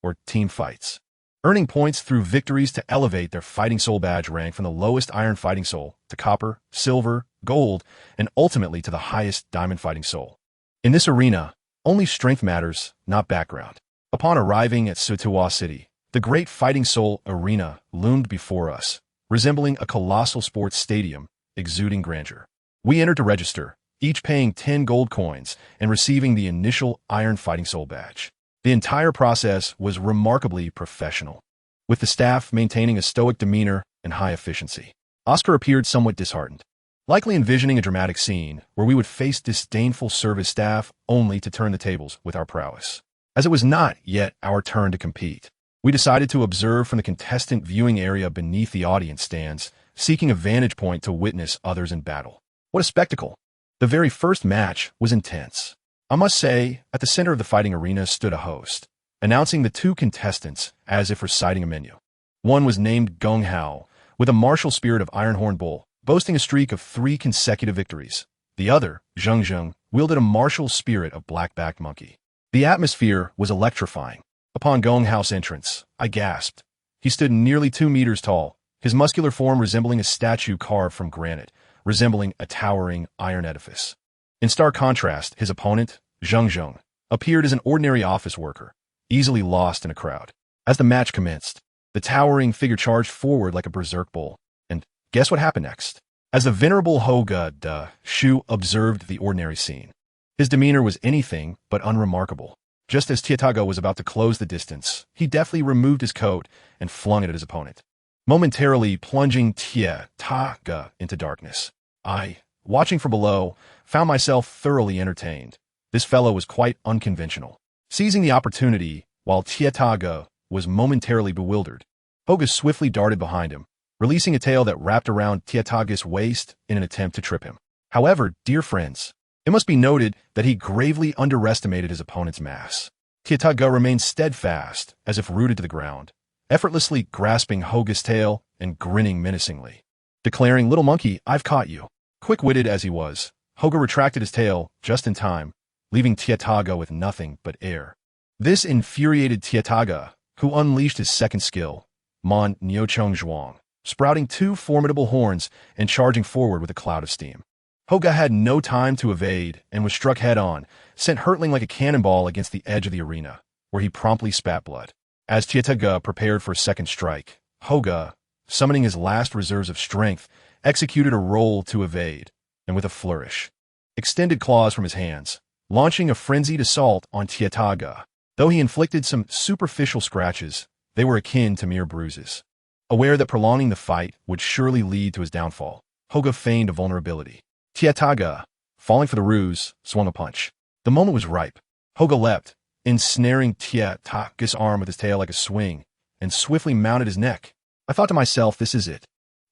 or team fights, earning points through victories to elevate their fighting soul badge rank from the lowest iron fighting soul to copper, silver, gold, and ultimately to the highest diamond fighting soul. In this arena, only strength matters, not background. Upon arriving at Suatawa City, the great fighting soul arena loomed before us, resembling a colossal sports stadium, exuding grandeur. We entered to register, each paying 10 gold coins and receiving the initial iron fighting soul badge. The entire process was remarkably professional, with the staff maintaining a stoic demeanor and high efficiency. Oscar appeared somewhat disheartened, likely envisioning a dramatic scene where we would face disdainful service staff only to turn the tables with our prowess. As it was not yet our turn to compete, we decided to observe from the contestant viewing area beneath the audience stands, seeking a vantage point to witness others in battle. What a spectacle! The very first match was intense. I must say, at the center of the fighting arena stood a host, announcing the 2 contestants as if reciting a menu. One was named Gong Hao, with a martial spirit of Ironhorn Bull, boasting a streak of 3 consecutive victories. The other, Zheng Zheng, wielded a martial spirit of Black-backed Monkey. The atmosphere was electrifying. Upon Gong Hao's entrance, I gasped. He stood nearly 2 meters tall, his muscular form resembling a statue carved from granite, resembling a towering iron edifice. In stark contrast, his opponent, Zheng Zheng, appeared as an ordinary office worker, easily lost in a crowd. As the match commenced, the towering figure charged forward like a berserk bull. And guess what happened next? As the venerable Hoga de Shu observed the ordinary scene, his demeanor was anything but unremarkable. Just as Tiataga was about to close the distance, he deftly removed his coat and flung it at his opponent, momentarily plunging Tiataga into darkness. I, watching from below, found myself thoroughly entertained. This fellow was quite unconventional. Seizing the opportunity, while Tiataga was momentarily bewildered, Hoga swiftly darted behind him, releasing a tail that wrapped around Tiataga's waist in an attempt to trip him. However, dear friends, it must be noted that he gravely underestimated his opponent's mass. Tiataga remained steadfast, as if rooted to the ground, effortlessly grasping Hoga's tail and grinning menacingly, declaring, "Little monkey, I've caught you." Quick-witted as he was, Hoga retracted his tail just in time, leaving Tiataga with nothing but air. This infuriated Tiataga, who unleashed his second skill, Mon Nyochong Zhuang, sprouting two formidable horns and charging forward with a cloud of steam. Hoga had no time to evade and was struck head-on, sent hurtling like a cannonball against the edge of the arena, where he promptly spat blood. As Chietaga prepared for a second strike, Hoga, summoning his last reserves of strength, executed a roll to evade, and with a flourish, extended claws from his hands, launching a frenzied assault on Chietaga. Though he inflicted some superficial scratches, they were akin to mere bruises. Aware that prolonging the fight would surely lead to his downfall, Hoga feigned a vulnerability. Chietaga, falling for the ruse, swung a punch. The moment was ripe. Hoga leapt, ensnaring Chietaga's arm with his tail like a swing, and swiftly mounted his neck. I thought to myself, this is it.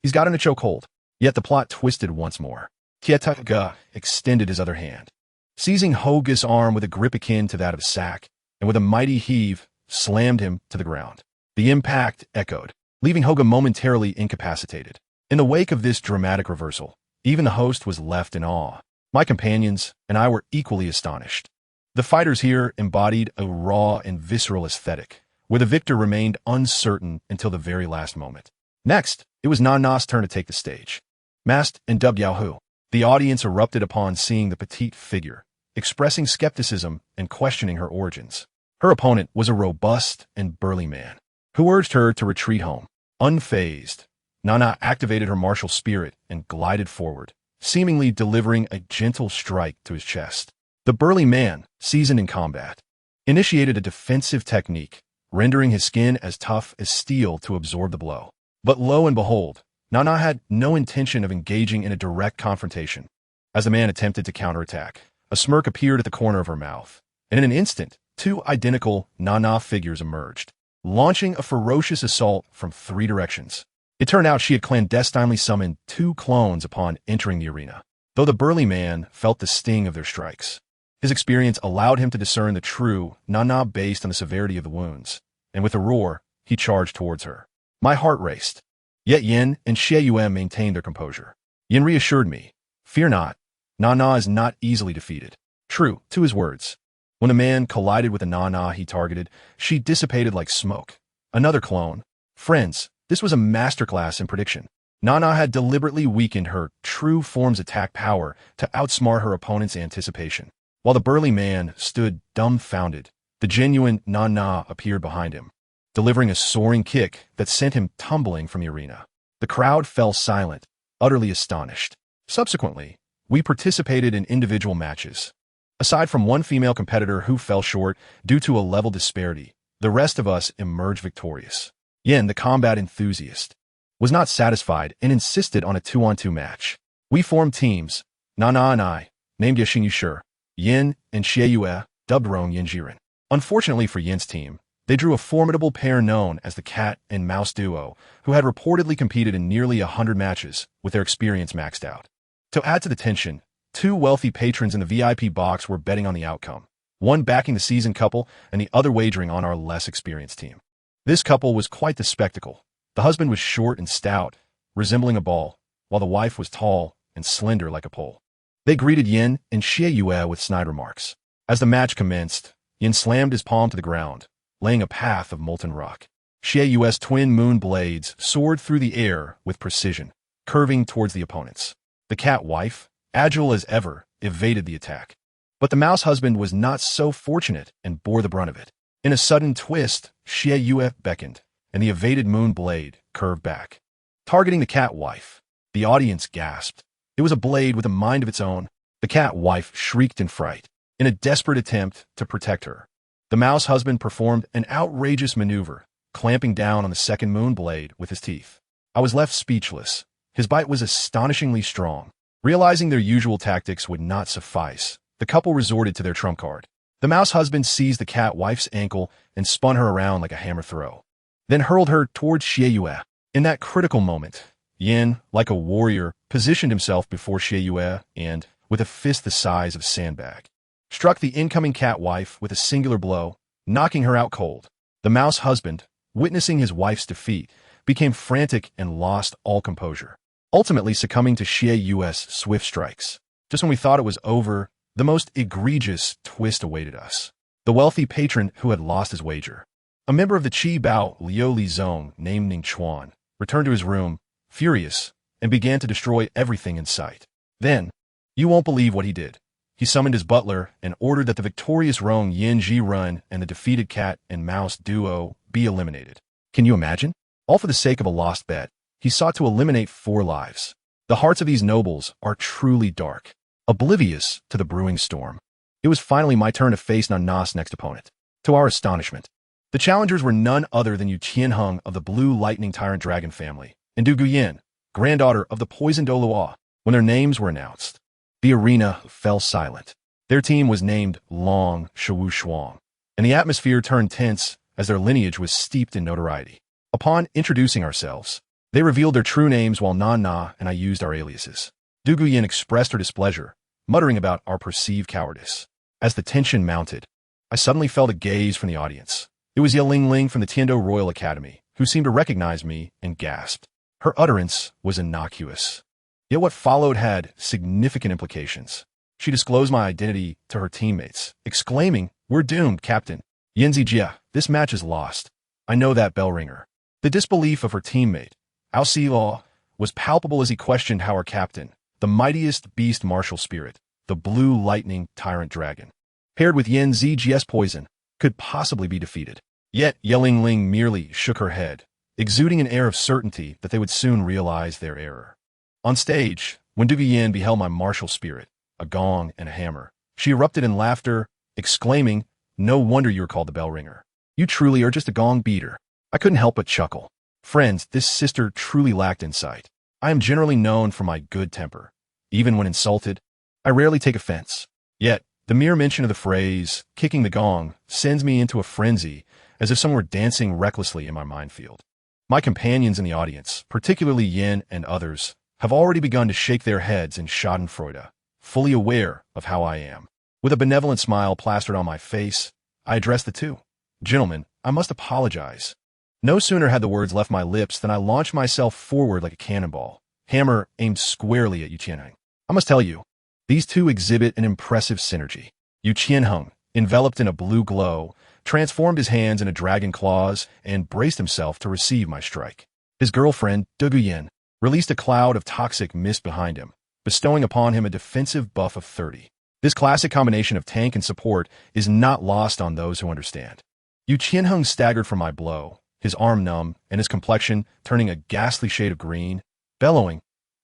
He's got in a chokehold. Yet the plot twisted once more. Chietaga extended his other hand, seizing Hoga's arm with a grip akin to that of a sack, and with a mighty heave, slammed him to the ground. The impact echoed, leaving Hoga momentarily incapacitated. In the wake of this dramatic reversal, even the host was left in awe. My companions and I were equally astonished. The fighters here embodied a raw and visceral aesthetic, where the victor remained uncertain until the very last moment. Next, it was Nana's turn to take the stage. Masked and dubbed Yahoo, the audience erupted upon seeing the petite figure, expressing skepticism and questioning her origins. Her opponent was a robust and burly man, who urged her to retreat home. Unfazed, Nana activated her martial spirit and glided forward, seemingly delivering a gentle strike to his chest. The burly man, seasoned in combat, initiated a defensive technique, rendering his skin as tough as steel to absorb the blow. But lo and behold, Nana had no intention of engaging in a direct confrontation. As the man attempted to counterattack, a smirk appeared at the corner of her mouth, and in an instant, two identical Nana figures emerged, launching a ferocious assault from three directions. It turned out she had clandestinely summoned two clones upon entering the arena, though the burly man felt the sting of their strikes. His experience allowed him to discern the true Nana based on the severity of the wounds, and with a roar, he charged towards her. My heart raced. Yet Yin and Xie Yue maintained their composure. Yin reassured me, "Fear not, Nana is not easily defeated." True to his words. When the man collided with the Nana he targeted, she dissipated like smoke. Another clone. Friends, this was a masterclass in prediction. Nana had deliberately weakened her true form's attack power to outsmart her opponent's anticipation. While the burly man stood dumbfounded, the genuine Nana appeared behind him, delivering a soaring kick that sent him tumbling from the arena. The crowd fell silent, utterly astonished. Subsequently, we participated in individual matches. Aside from one female competitor who fell short due to a level disparity, the rest of us emerged victorious. Yin, the combat enthusiast, was not satisfied and insisted on a 2-on-2 match. We formed teams, Nana and I, named Yashin Yushur, Yin and Xie Yue, dubbed Rong Yinjiren. Unfortunately for Yin's team, they drew a formidable pair known as the Cat and Mouse Duo, who had reportedly competed in nearly 100 matches with their experience maxed out. To add to the tension, two wealthy patrons in the VIP box were betting on the outcome, one backing the seasoned couple and the other wagering on our less experienced team. This couple was quite the spectacle. The husband was short and stout, resembling a ball, while the wife was tall and slender like a pole. They greeted Yin and Xie Yue with snide remarks. As the match commenced, Yin slammed his palm to the ground, laying a path of molten rock. Xie Yue's twin moon blades soared through the air with precision, curving towards the opponents. The cat wife, agile as ever, evaded the attack. But the mouse husband was not so fortunate and bore the brunt of it. In a sudden twist, Xie Yue beckoned, and the evaded moon blade curved back, targeting the cat wife. The audience gasped. It was a blade with a mind of its own. The cat wife shrieked in fright, in a desperate attempt to protect her. The mouse husband performed an outrageous maneuver, clamping down on the second moon blade with his teeth. I was left speechless. His bite was astonishingly strong. Realizing their usual tactics would not suffice, the couple resorted to their trump card. The mouse husband seized the cat wife's ankle and spun her around like a hammer throw, then hurled her towards Xie Yue. In that critical moment, Yin, like a warrior, positioned himself before Xie Yue and, with a fist the size of a sandbag, struck the incoming cat wife with a singular blow, knocking her out cold. The mouse husband, witnessing his wife's defeat, became frantic and lost all composure, ultimately succumbing to Xie Yue's swift strikes. Just when we thought it was over, the most egregious twist awaited us. The wealthy patron who had lost his wager, a member of the Qi Bao Liu Li Zong named Ning Chuan, returned to his room, furious, and began to destroy everything in sight. Then, you won't believe what he did. He summoned his butler and ordered that the victorious Rong Yin Ji Run and the defeated cat and mouse duo be eliminated. Can you imagine? All for the sake of a lost bet, he sought to eliminate 4 lives. The hearts of these nobles are truly dark, oblivious to the brewing storm. It was finally my turn to face Nana's next opponent. To our astonishment, the challengers were none other than Yu Qianheng of the Blue Lightning Tyrant Dragon family, and Du Guyan, granddaughter of the poisoned Douluo. When their names were announced, the arena fell silent. Their team was named Long Shuwu Shuang, and the atmosphere turned tense as their lineage was steeped in notoriety. Upon introducing ourselves, they revealed their true names while Nana and I used our aliases. Du Guyan expressed her displeasure, muttering about our perceived cowardice. As the tension mounted, I suddenly felt a gaze from the audience. It was Ye Ling from the Tiando Royal Academy, who seemed to recognize me and gasped. Her utterance was innocuous, yet what followed had significant implications. She disclosed my identity to her teammates, exclaiming, "We're doomed, Captain. Yanzi Jia, this match is lost. I know that bell ringer." The disbelief of her teammate, Ao Silaw, was palpable as he questioned how our captain, the mightiest beast martial spirit, the Blue Lightning Tyrant Dragon, paired with Yen Zijia's poison, could possibly be defeated. Yet Ye Ling merely shook her head, exuding an air of certainty that they would soon realize their error. On stage, when Du Guyan beheld my martial spirit, a gong and a hammer, she erupted in laughter, exclaiming, "No wonder you are called the bell ringer. You truly are just a gong beater." I couldn't help but chuckle. Friends, this sister truly lacked insight. I am generally known for my good temper. Even when insulted, I rarely take offense. Yet, the mere mention of the phrase, kicking the gong, sends me into a frenzy, as if someone were dancing recklessly in my minefield. My companions in the audience, particularly Yin and others, have already begun to shake their heads in schadenfreude, fully aware of how I am. With a benevolent smile plastered on my face, I addressed the two. "Gentlemen, I must apologize." No sooner had the words left my lips than I launched myself forward like a cannonball, hammer aimed squarely at Yu Qianheng. I must tell you, these two exhibit an impressive synergy. Yu Qianheng, enveloped in a blue glow, transformed his hands into dragon claws and braced himself to receive my strike. His girlfriend, Du Guyan, released a cloud of toxic mist behind him, bestowing upon him a defensive buff of 30. This classic combination of tank and support is not lost on those who understand. Yu Qianheng staggered from my blow, his arm numb and his complexion turning a ghastly shade of green, bellowing,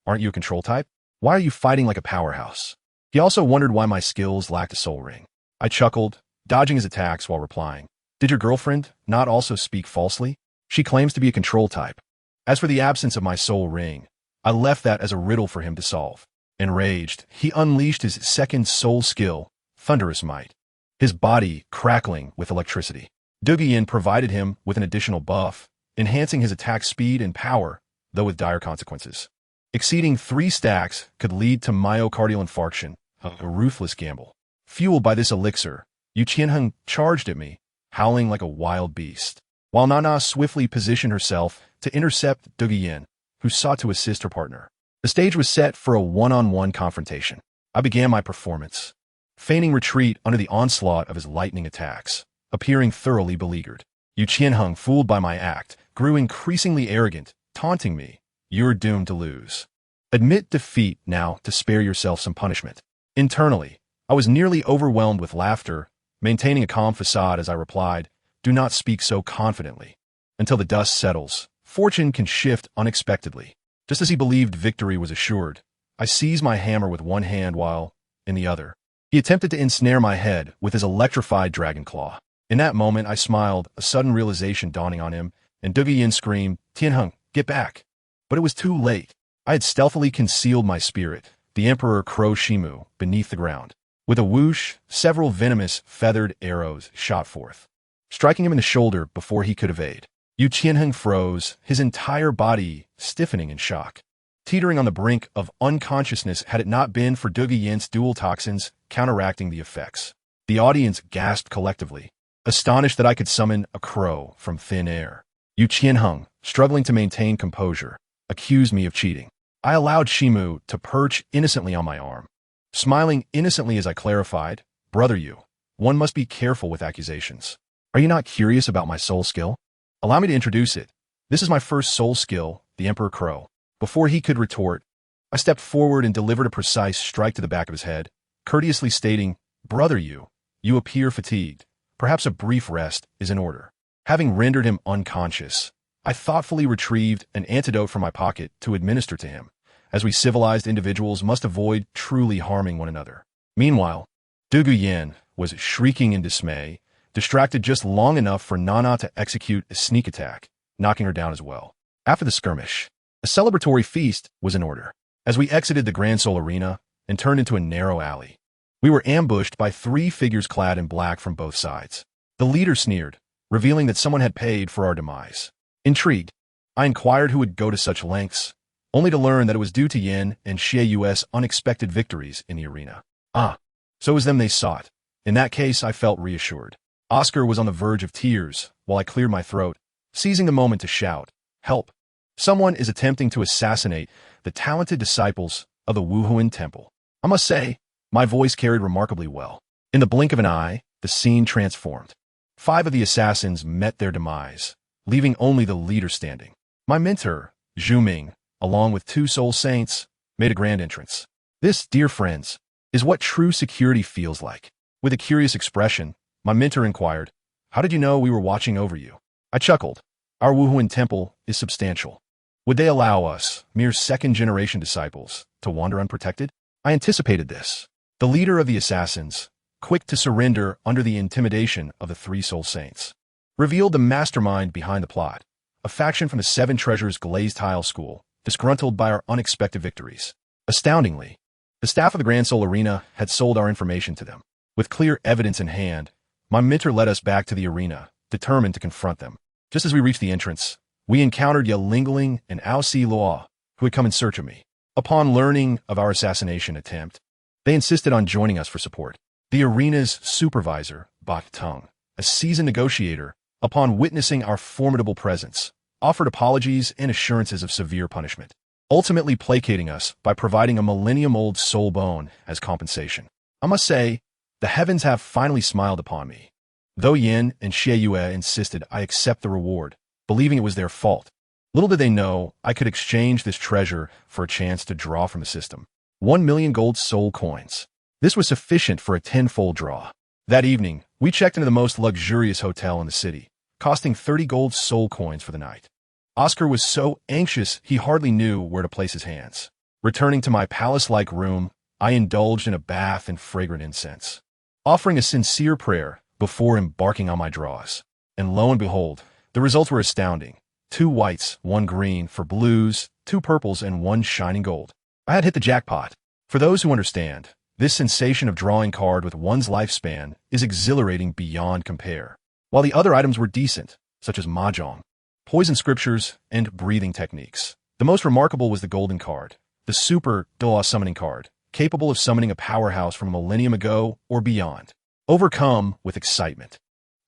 "Aren't you a control type? Why are you fighting like a powerhouse?" He also wondered why my skills lacked a soul ring. I chuckled, dodging his attacks while replying, "Did your girlfriend not also speak falsely? She claims to be a control type." As for the absence of my soul ring, I left that as a riddle for him to solve. Enraged, he unleashed his second soul skill, Thunderous Might, his body crackling with electricity. Du Guyan provided him with an additional buff, enhancing his attack speed and power, though with dire consequences. Exceeding 3 stacks could lead to myocardial infarction, a ruthless gamble. Fueled by this elixir, Yu Qianheng charged at me, howling like a wild beast, while Nana swiftly positioned herself to intercept Du Guyan, who sought to assist her partner. The stage was set for a one-on-one confrontation. I began my performance, feigning retreat under the onslaught of his lightning attacks, appearing thoroughly beleaguered. Yu Qianheng, fooled by my act, grew increasingly arrogant, taunting me, "You're doomed to lose. Admit defeat now to spare yourself some punishment." Internally, I was nearly overwhelmed with laughter, maintaining a calm facade as I replied, "Do not speak so confidently. Until the dust settles, fortune can shift unexpectedly." Just as he believed victory was assured, I seized my hammer with one hand while, in the other, he attempted to ensnare my head with his electrified dragon claw. In that moment, I smiled, a sudden realization dawning on him, and Du Guyan screamed, "Tianheng, get back!" But it was too late. I had stealthily concealed my spirit, the Emperor Crow Shimu, beneath the ground. With a whoosh, several venomous, feathered arrows shot forth, striking him in the shoulder before he could evade. Yu Qianheng froze, his entire body stiffening in shock, teetering on the brink of unconsciousness had it not been for Du Guyan's dual toxins counteracting the effects. The audience gasped collectively, astonished that I could summon a crow from thin air. Yu Qianheng, struggling to maintain composure, accused me of cheating. I allowed Shimu to perch innocently on my arm, smiling innocently as I clarified, "Brother Yu, one must be careful with accusations. Are you not curious about my soul skill? Allow me to introduce it. This is my first soul skill, the Emperor Crow. Before he could retort, I stepped forward and delivered a precise strike to the back of his head, courteously stating, "Brother, you appear fatigued. Perhaps a brief rest is in order." Having rendered him unconscious, I thoughtfully retrieved an antidote from my pocket to administer to him, as we civilized individuals must avoid truly harming one another. Meanwhile, Dugu Yin was shrieking in dismay, distracted just long enough for Nana to execute a sneak attack, knocking her down as well. After the skirmish, a celebratory feast was in order. As we exited the Grand Soul Arena and turned into a narrow alley, we were ambushed by 3 figures clad in black from both sides. The leader sneered, revealing that someone had paid for our demise. Intrigued, I inquired who would go to such lengths, only to learn that it was due to Yin and Xie unexpected victories in the arena. Ah, so it was them they sought. In that case, I felt reassured. Oscar was on the verge of tears while I cleared my throat, seizing the moment to shout, "Help! Someone is attempting to assassinate the talented disciples of the Wuhuan Temple." I must say, my voice carried remarkably well. In the blink of an eye, the scene transformed. 5 of the assassins met their demise, leaving only the leader standing. My mentor, Zhu Ming, along with 2 soul saints, made a grand entrance. This, dear friends, is what true security feels like. With a curious expression, my mentor inquired, "How did you know we were watching over you?" I chuckled. Our Wuhuan Temple is substantial. Would they allow us, mere second-generation disciples, to wander unprotected? I anticipated this. The leader of the assassins, quick to surrender under the intimidation of the 3 soul saints, revealed the mastermind behind the plot, a faction from the 7 Treasures glazed tile school, disgruntled by our unexpected victories. Astoundingly, the staff of the Grand Soul Arena had sold our information to them. With clear evidence in hand, my mentor led us back to the arena, determined to confront them. Just as we reached the entrance, we encountered Ye Lingling and Ao Si Luo, who had come in search of me. Upon learning of our assassination attempt, they insisted on joining us for support. The arena's supervisor, Bak Tung, a seasoned negotiator, upon witnessing our formidable presence, offered apologies and assurances of severe punishment, ultimately placating us by providing a millennium-old soul bone as compensation. I must say, the heavens have finally smiled upon me. Though Yin and Xie insisted I accept the reward, believing it was their fault, little did they know I could exchange this treasure for a chance to draw from the system. 1 million gold soul coins. This was sufficient for a 10-fold draw. That evening, we checked into the most luxurious hotel in the city, costing 30 gold soul coins for the night. Oscar was so anxious he hardly knew where to place his hands. Returning to my palace-like room, I indulged in a bath in fragrant incense, offering a sincere prayer before embarking on my draws. And lo and behold, the results were astounding. 2 whites, 1 green for blues, 2 purples, and 1 shining gold. I had hit the jackpot. For those who understand, this sensation of drawing card with one's lifespan is exhilarating beyond compare. While the other items were decent, such as mahjong, poison scriptures, and breathing techniques, the most remarkable was the golden card, the super Douluo summoning card, capable of summoning a powerhouse from a millennium ago or beyond. Overcome with excitement,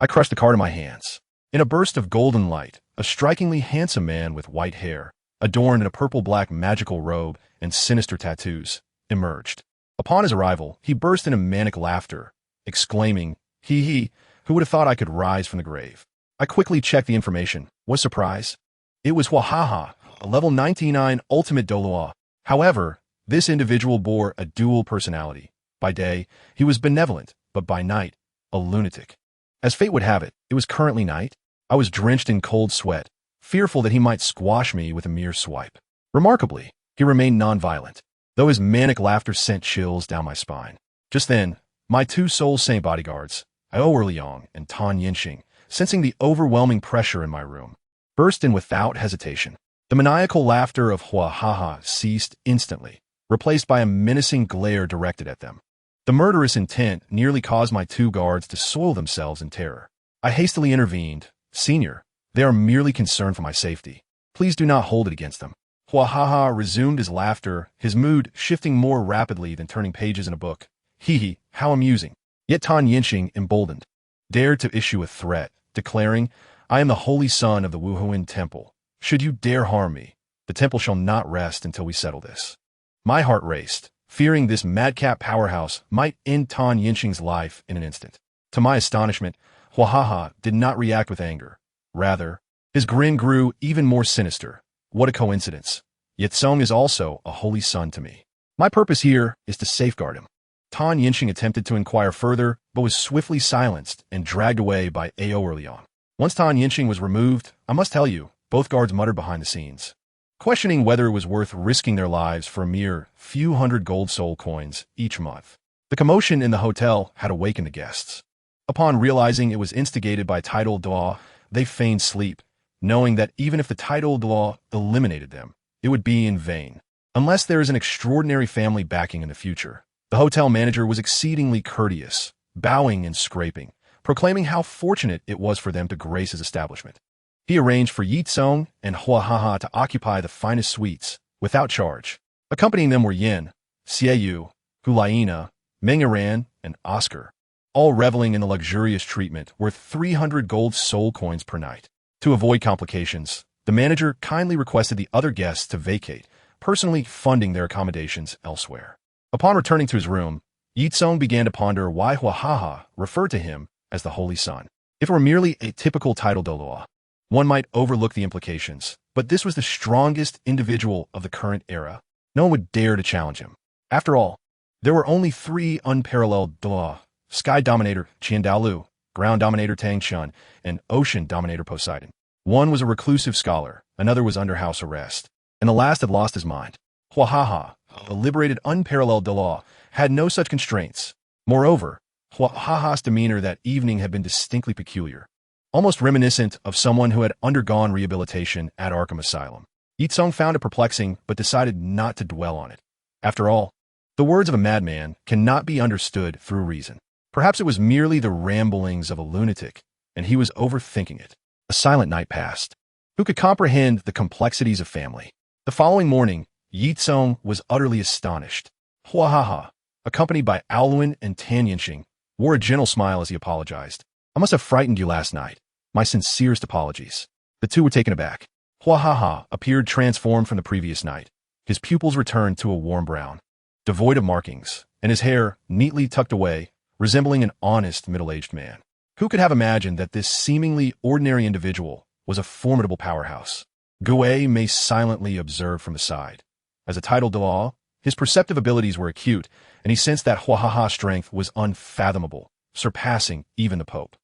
I crushed the card in my hands. In a burst of golden light, a strikingly handsome man with white hair, adorned in a purple-black magical robe and sinister tattoos, emerged. Upon his arrival, he burst into manic laughter, exclaiming, "Hee, who would have thought I could rise from the grave?" I quickly checked the information. Was surprised? It was Wahaha, a level 99 ultimate Douluo. However, this individual bore a dual personality. By day, he was benevolent, but by night, a lunatic. As fate would have it, it was currently night. I was drenched in cold sweat, fearful that he might squash me with a mere swipe. Remarkably, he remained non-violent, though his manic laughter sent chills down my spine. Just then, my 2 soul saint bodyguards, Ao Liang and Tan Yinxing, sensing the overwhelming pressure in my room, burst in without hesitation. The maniacal laughter of Huahaha ceased instantly, replaced by a menacing glare directed at them. The murderous intent nearly caused my 2 guards to soil themselves in terror. I hastily intervened. "Senior, they are merely concerned for my safety. Please do not hold it against them." Huahaha resumed his laughter, his mood shifting more rapidly than turning pages in a book. "Hee, how amusing." Yet Tan Yinxing, emboldened, dared to issue a threat, declaring, "I am the holy son of the Wuhuan Temple. Should you dare harm me, the temple shall not rest until we settle this." My heart raced, fearing this madcap powerhouse might end Tan Yinxing's life in an instant. To my astonishment, Huahaha did not react with anger. Rather, his grin grew even more sinister. What a coincidence. Ye Cong is also a holy son to me. My purpose here is to safeguard him. Tan Yinxing attempted to inquire further, but was swiftly silenced and dragged away by Ao Erliang. Once Tan Yinxing was removed, I must tell you, both guards muttered behind the scenes, questioning whether it was worth risking their lives for a mere few hundred gold soul coins each month. The commotion in the hotel had awakened the guests. Upon realizing it was instigated by Tidal Daw, they feigned sleep, knowing that even if the Tidal Daw eliminated them, it would be in vain. Unless there is an extraordinary family backing in the future. The hotel manager was exceedingly courteous, bowing and scraping, proclaiming how fortunate it was for them to grace his establishment. He arranged for Ye Cong and Huahaha to occupy the finest suites, without charge. Accompanying them were Yin, Xiaoyu, Hulaina, Mengaran, and Oscar, all reveling in the luxurious treatment worth 300 gold soul coins per night. To avoid complications, the manager kindly requested the other guests to vacate, personally funding their accommodations elsewhere. Upon returning to his room, Ye Cong began to ponder why Huahaha referred to him as the Holy Son. If it were merely a typical title Douluo, one might overlook the implications, but this was the strongest individual of the current era. No one would dare to challenge him. After all, there were only 3 unparalleled Douluo: Sky Dominator Qiandaolu, Ground Dominator Tang Shun, and Ocean Dominator Poseidon. One was a reclusive scholar, another was under house arrest, and the last had lost his mind. Huahaha, the liberated unparalleled Douluo, had no such constraints. Moreover, Huahaha's demeanor that evening had been distinctly peculiar, almost reminiscent of someone who had undergone rehabilitation at Arkham Asylum. Ye Cong found it perplexing, but decided not to dwell on it. After all, the words of a madman cannot be understood through reason. Perhaps it was merely the ramblings of a lunatic, and he was overthinking it. A silent night passed. Who could comprehend the complexities of family? The following morning, Ye Cong was utterly astonished. Huahaha, accompanied by Aoluin and Tan Yinxing, wore a gentle smile as he apologized. I must have frightened you last night. My sincerest apologies. The two were taken aback. Huahaha appeared transformed from the previous night. His pupils returned to a warm brown, devoid of markings, and his hair neatly tucked away, resembling an honest middle-aged man. Who could have imagined that this seemingly ordinary individual was a formidable powerhouse? Gue may silently observe from the side. As a title Douluo, his perceptive abilities were acute, and he sensed that Huahaha's strength was unfathomable, surpassing even the Pope.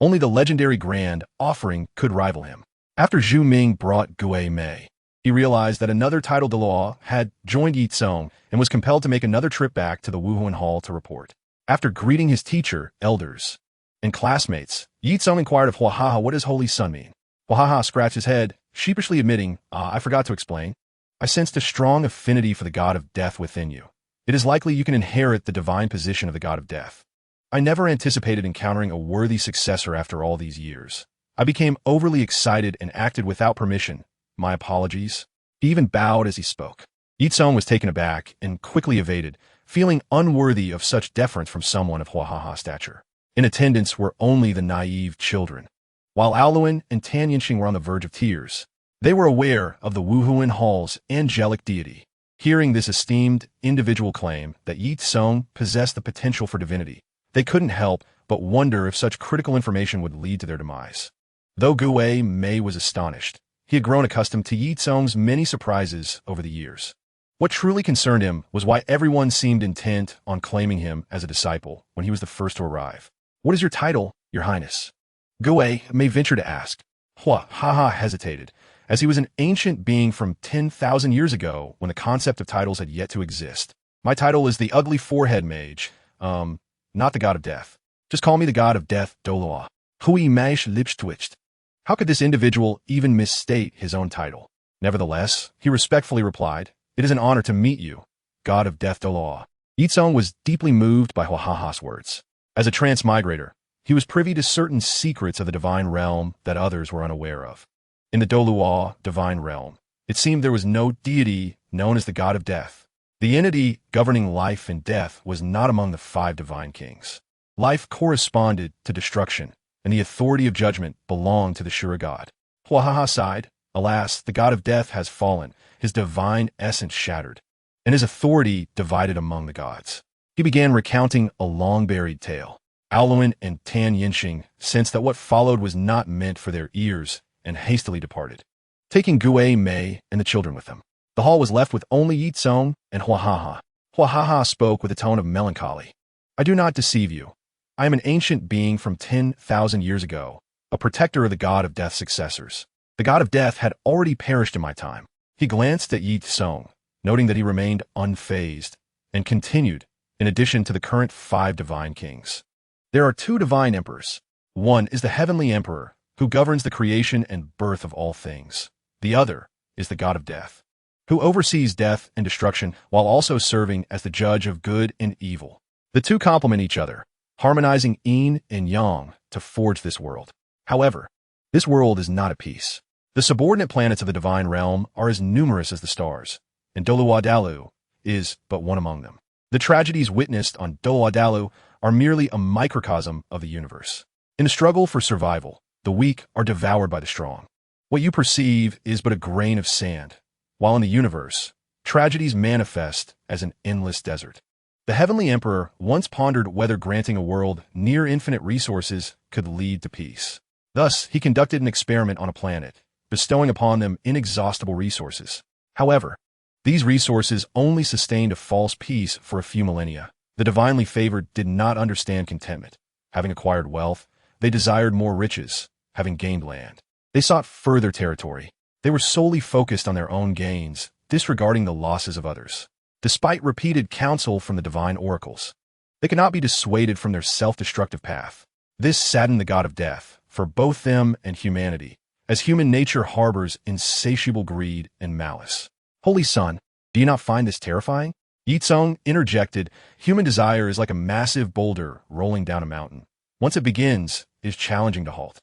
Only the legendary Grand Offering could rival him. After Zhu Ming brought Gue Mei, he realized that another title Douluo had joined Ye Cong and was compelled to make another trip back to the Wuhuan Hall to report. After greeting his teacher, elders, and classmates, Ye Cong inquired of Huahaha what his Holy Son mean. Huahaha scratched his head, sheepishly admitting, I forgot to explain. I sensed a strong affinity for the god of death within you. It is likely you can inherit the divine position of the god of death. I never anticipated encountering a worthy successor after all these years. I became overly excited and acted without permission. My apologies. He even bowed as he spoke. Ye Cong was taken aback and quickly evaded, feeling unworthy of such deference from someone of Huahaha's stature. In attendance were only the naive children. While Aoluin and Tan Yinxing were on the verge of tears, they were aware of the Wuhuan Hall's angelic deity. Hearing this esteemed individual claim that Ye Cong possessed the potential for divinity, they couldn't help but wonder if such critical information would lead to their demise. Though Gue Mei was astonished, he had grown accustomed to Ye Cong's many surprises over the years. What truly concerned him was why everyone seemed intent on claiming him as a disciple when he was the first to arrive. What is your title, Your Highness? Gue Mei ventured to ask. Huahaha hesitated, as he was an ancient being from 10,000 years ago when the concept of titles had yet to exist. My title is the Ugly Forehead Mage, not the God of Death. Just call me the God of Death, Douluo. Hui Mei's lips twitched. How could this individual even misstate his own title? Nevertheless, he respectfully replied, It is an honor to meet you, God of Death Douluo. Ye Cong was deeply moved by Huahaha's words. As a transmigrator, he was privy to certain secrets of the divine realm that others were unaware of. In the Douluo divine realm, it seemed there was no deity known as the God of Death. The entity governing life and death was not among the 5 divine kings. Life corresponded to destruction, and the authority of judgment belonged to the Shura God. Huahaha sighed. Alas, the God of Death has fallen, his divine essence shattered, and his authority divided among the gods. He began recounting a long-buried tale. Aoluin and Tan Yinxing sensed that what followed was not meant for their ears and hastily departed, taking Gue Mei and the children with them. The hall was left with only Ye Cong and Huahaha. Huahaha spoke with a tone of melancholy. I do not deceive you. I am an ancient being from 10,000 years ago, a protector of the god of death's successors. The god of death had already perished in my time. He glanced at Ye Cong, noting that he remained unfazed, and continued, in addition to the current 5 divine kings. There are 2 divine emperors. One is the heavenly emperor, who governs the creation and birth of all things. The other is the god of death, who oversees death and destruction while also serving as the judge of good and evil. The 2 complement each other, harmonizing yin and yang to forge this world. However, this world is not at peace. The subordinate planets of the divine realm are as numerous as the stars, and Douluo is but one among them. The tragedies witnessed on Douluo are merely a microcosm of the universe. In a struggle for survival, the weak are devoured by the strong. What you perceive is but a grain of sand, while in the universe, tragedies manifest as an endless desert. The heavenly emperor once pondered whether granting a world near infinite resources could lead to peace. Thus, he conducted an experiment on a planet, bestowing upon them inexhaustible resources. However, these resources only sustained a false peace for a few millennia. The divinely favored did not understand contentment. Having acquired wealth, they desired more riches. Having gained land, they sought further territory. They were solely focused on their own gains, disregarding the losses of others. Despite repeated counsel from the divine oracles, they could not be dissuaded from their self-destructive path. This saddened the god of death, for both them and humanity, as human nature harbors insatiable greed and malice. Holy Son, do you not find this terrifying? Ye Cong interjected, human desire is like a massive boulder rolling down a mountain. Once it begins, it is challenging to halt.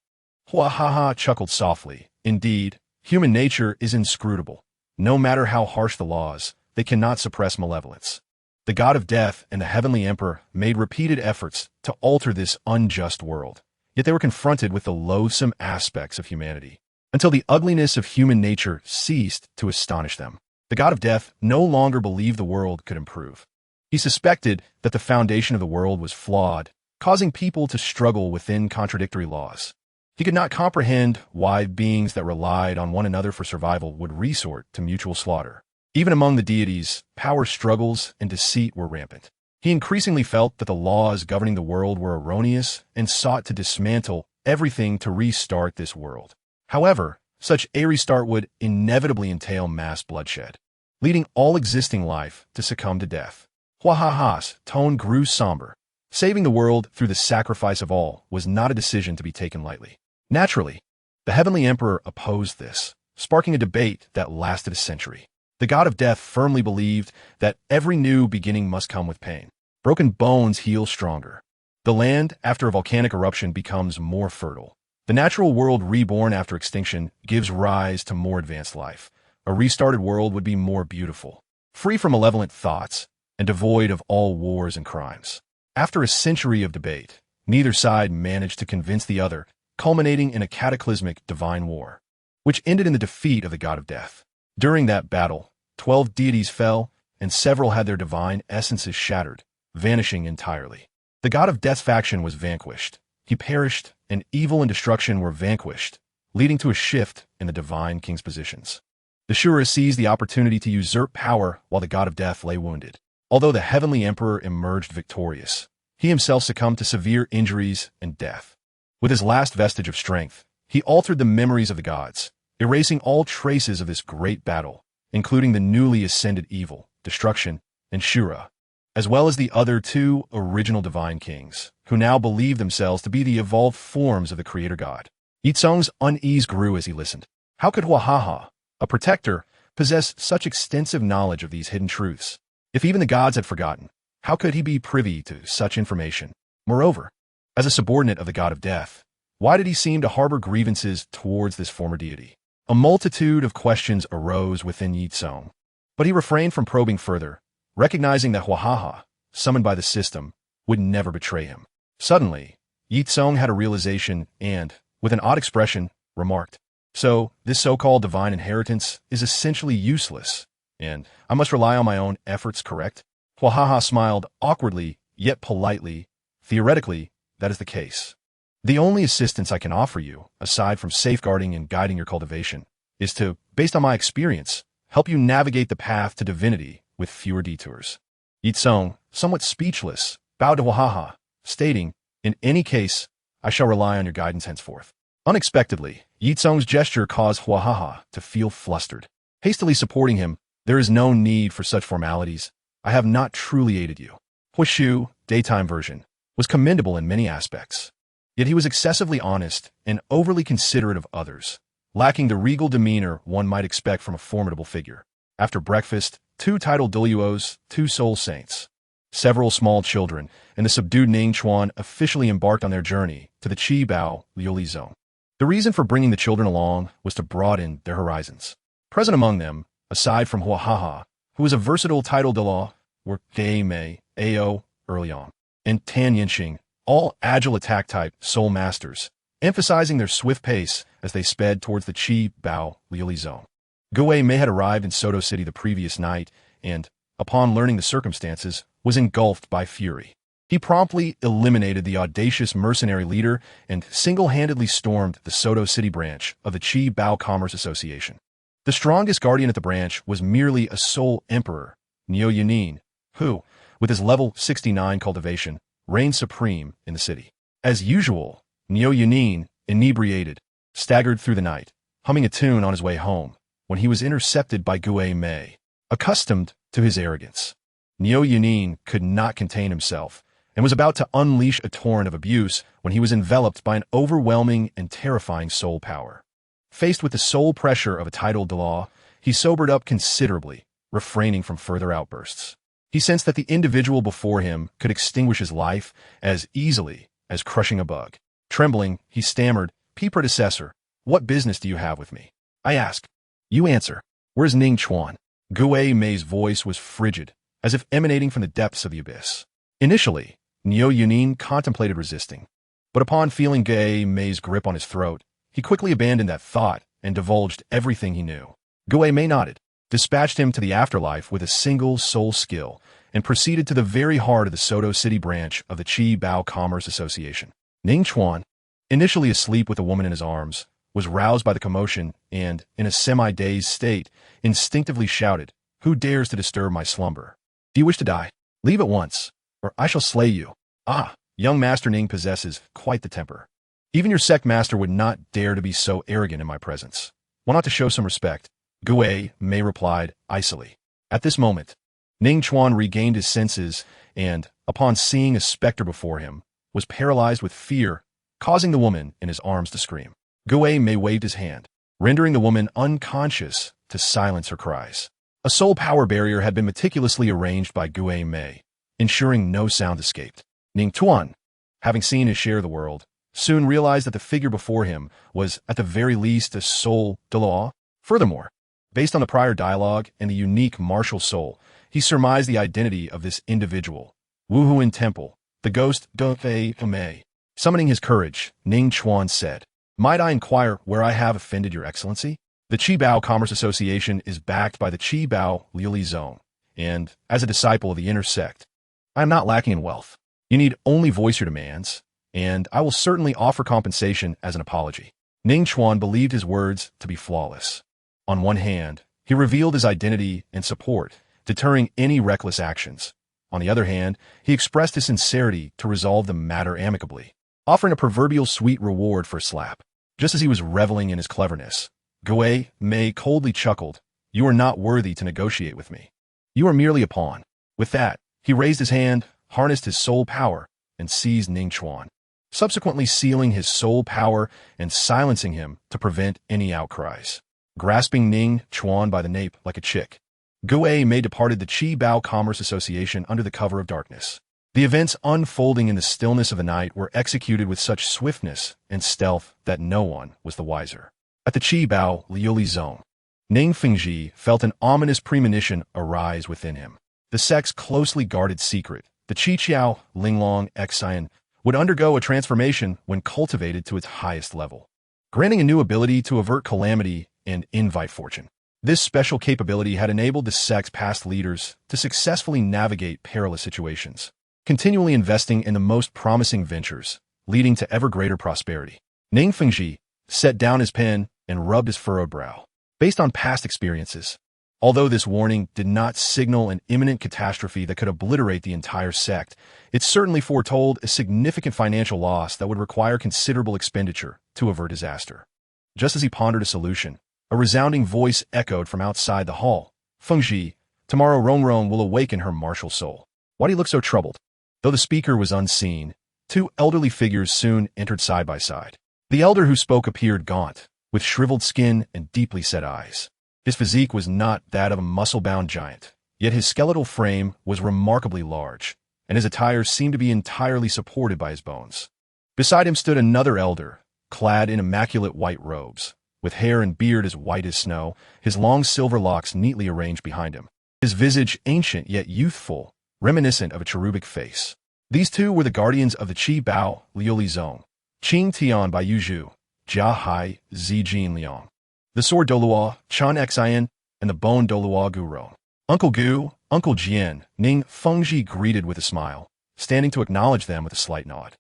Huahaha chuckled softly. Indeed, human nature is inscrutable. No matter how harsh the laws, they cannot suppress malevolence. The god of death and the heavenly emperor made repeated efforts to alter this unjust world, yet they were confronted with the loathsome aspects of humanity, until the ugliness of human nature ceased to astonish them. The god of death no longer believed the world could improve. He suspected that the foundation of the world was flawed, causing people to struggle within contradictory laws. He could not comprehend why beings that relied on one another for survival would resort to mutual slaughter. Even among the deities, power struggles and deceit were rampant. He increasingly felt that the laws governing the world were erroneous and sought to dismantle everything to restart this world. However, such a restart would inevitably entail mass bloodshed, leading all existing life to succumb to death. Huahaha's tone grew somber. Saving the world through the sacrifice of all was not a decision to be taken lightly. Naturally, the heavenly emperor opposed this, sparking a debate that lasted a century. The god of death firmly believed that every new beginning must come with pain. Broken bones heal stronger. The land, after a volcanic eruption, becomes more fertile. The natural world reborn after extinction gives rise to more advanced life. A restarted world would be more beautiful, free from malevolent thoughts, and devoid of all wars and crimes. After a century of debate, neither side managed to convince the other, culminating in a cataclysmic divine war, which ended in the defeat of the god of death. During that battle, 12 deities fell, and several had their divine essences shattered, vanishing entirely. The god of death's faction was vanquished. He perished, and evil and destruction were vanquished, leading to a shift in the divine king's positions. The Shura seized the opportunity to usurp power while the god of death lay wounded. Although the heavenly emperor emerged victorious, he himself succumbed to severe injuries and death. With his last vestige of strength, he altered the memories of the gods, erasing all traces of this great battle, including the newly ascended evil, destruction, and Shura, as well as the other 2 original divine kings, who now believed themselves to be the evolved forms of the creator god. Ye Cong's unease grew as he listened. How could Huahaha, a protector, possess such extensive knowledge of these hidden truths? If even the gods had forgotten, how could he be privy to such information? Moreover, as a subordinate of the god of death, why did he seem to harbor grievances towards this former deity? A multitude of questions arose within Ye Cong, but he refrained from probing further, recognizing that Huahaha, summoned by the system, would never betray him. Suddenly, Ye Cong had a realization and, with an odd expression, remarked, "So, this so-called divine inheritance is essentially useless, and I must rely on my own efforts, correct?" Huahaha smiled awkwardly, yet politely. Theoretically, that is the case. The only assistance I can offer you, aside from safeguarding and guiding your cultivation, is to, based on my experience, help you navigate the path to divinity with fewer detours. Ye Cong, somewhat speechless, bowed to Huahaha, stating, "In any case, I shall rely on your guidance henceforth." Unexpectedly, Ye Cong's gesture caused Huahaha to feel flustered. Hastily supporting him, "There is no need for such formalities. I have not truly aided you." Huashu, daytime version, was commendable in many aspects. Yet he was excessively honest and overly considerate of others, lacking the regal demeanor one might expect from a formidable figure. After breakfast, 2 titled Douluos, 2 soul saints, several small children, and the subdued Ning Chuan officially embarked on their journey to the Qi Bao Liuli zone. The reason for bringing the children along was to broaden their horizons. Present among them, aside from Huahaha, who was a versatile title de law, were Gei Mei, Ao, Erliang, and Tan Yinxing, all agile attack-type soul masters, emphasizing their swift pace as they sped towards the Qi Bao Liuli zone. Gui Mei had arrived in Soto City the previous night and, upon learning the circumstances, was engulfed by fury. He promptly eliminated the audacious mercenary leader and single-handedly stormed the Soto City branch of the Qi Bao Commerce Association. The strongest guardian at the branch was merely a soul emperor, Niu Yunin, who, with his level 69 cultivation, reigned supreme in the city. As usual, Niu Yunin, inebriated, staggered through the night, humming a tune on his way home, when he was intercepted by Gui Mei. Accustomed to his arrogance, Niu Yunin could not contain himself, and was about to unleash a torrent of abuse when he was enveloped by an overwhelming and terrifying soul power. Faced with the soul pressure of a titled de law, he sobered up considerably, refraining from further outbursts. He sensed that the individual before him could extinguish his life as easily as crushing a bug. Trembling, he stammered, "P predecessor, what business do you have with me?" "I ask. You answer. Where's Ning Chuan?" Gui Mei's voice was frigid, as if emanating from the depths of the abyss. Initially, Niu Yunin contemplated resisting, but upon feeling Gui Mei's grip on his throat, he quickly abandoned that thought and divulged everything he knew. Gui Mei nodded, dispatched him to the afterlife with a single soul skill, and proceeded to the very heart of the Soto City branch of the Qi Bao Commerce Association. Ning Chuan, initially asleep with a woman in his arms, was roused by the commotion and, in a semi-dazed state, instinctively shouted, "Who dares to disturb my slumber? Do you wish to die? Leave at once, or I shall slay you." "Ah, young Master Ning possesses quite the temper. Even your sect master would not dare to be so arrogant in my presence. Why not to show some respect?" Gui Mei replied, icily. At this moment, Ning Chuan regained his senses and, upon seeing a specter before him, was paralyzed with fear, causing the woman in his arms to scream. Gui Mei waved his hand, rendering the woman unconscious to silence her cries. A soul power barrier had been meticulously arranged by Gui Mei, ensuring no sound escaped. Ning Chuan, having seen his share of the world, soon realized that the figure before him was, at the very least, a soul de law. Furthermore, based on the prior dialogue and the unique martial soul, he surmised the identity of this individual. Wuhuan Temple, the ghost Gui Mei. Summoning his courage, Ning Chuan said, "Might I inquire where I have offended your excellency?" The Qi Bao Commerce Association is backed by the Qi Bao Liuli Zone, and, as a disciple of the inner sect, I am not lacking in wealth. You need only voice your demands, and I will certainly offer compensation as an apology. Ning Chuan believed his words to be flawless. On one hand, he revealed his identity and support, deterring any reckless actions. On the other hand, he expressed his sincerity to resolve the matter amicably, offering a proverbial sweet reward for a slap. Just as he was reveling in his cleverness, Gui Mei coldly chuckled, "You are not worthy to negotiate with me. You are merely a pawn." With that, he raised his hand, harnessed his soul power, and seized Ning Chuan, subsequently sealing his soul power and silencing him to prevent any outcries. Grasping Ning Chuan by the nape like a chick, Gui Mei departed the Qi Bao Commerce Association under the cover of darkness. The events unfolding in the stillness of the night were executed with such swiftness and stealth that no one was the wiser. At the Qi Bao Liuli zone, Ning Fengji felt an ominous premonition arise within him. The sect's closely guarded secret, the Qiqiao Linglong Xian, would undergo a transformation when cultivated to its highest level, granting a new ability to avert calamity and invite fortune. This special capability had enabled the sect's past leaders to successfully navigate perilous situations, continually investing in the most promising ventures, leading to ever greater prosperity. Ning Fengji set down his pen and rubbed his furrowed brow. Based on past experiences, Although this warning did not signal an imminent catastrophe that could obliterate the entire sect, it certainly foretold a significant financial loss that would require considerable expenditure to avert disaster. Just as he pondered a solution, a resounding voice echoed from outside the hall. "Fengji, tomorrow Rongrong will awaken her martial soul. Why do you look so troubled?" Though the speaker was unseen, two elderly figures soon entered side by side. The elder who spoke appeared gaunt, with shriveled skin and deeply set eyes. His physique was not that of a muscle-bound giant, yet his skeletal frame was remarkably large, and his attire seemed to be entirely supported by his bones. Beside him stood another elder, clad in immaculate white robes, with hair and beard as white as snow, his long silver locks neatly arranged behind him. His visage ancient yet youthful, reminiscent of a cherubic face. These two were the guardians of the Qi Bao Liuli Zong, Qing Tian Bai Yuzhu, Jia Hai Zi Jin Liang. The sword Douluo, Chan Xian, and the bone Douluo Guro. Uncle Gu, Uncle Jian, Ning Fengji greeted with a smile, standing to acknowledge them with a slight nod.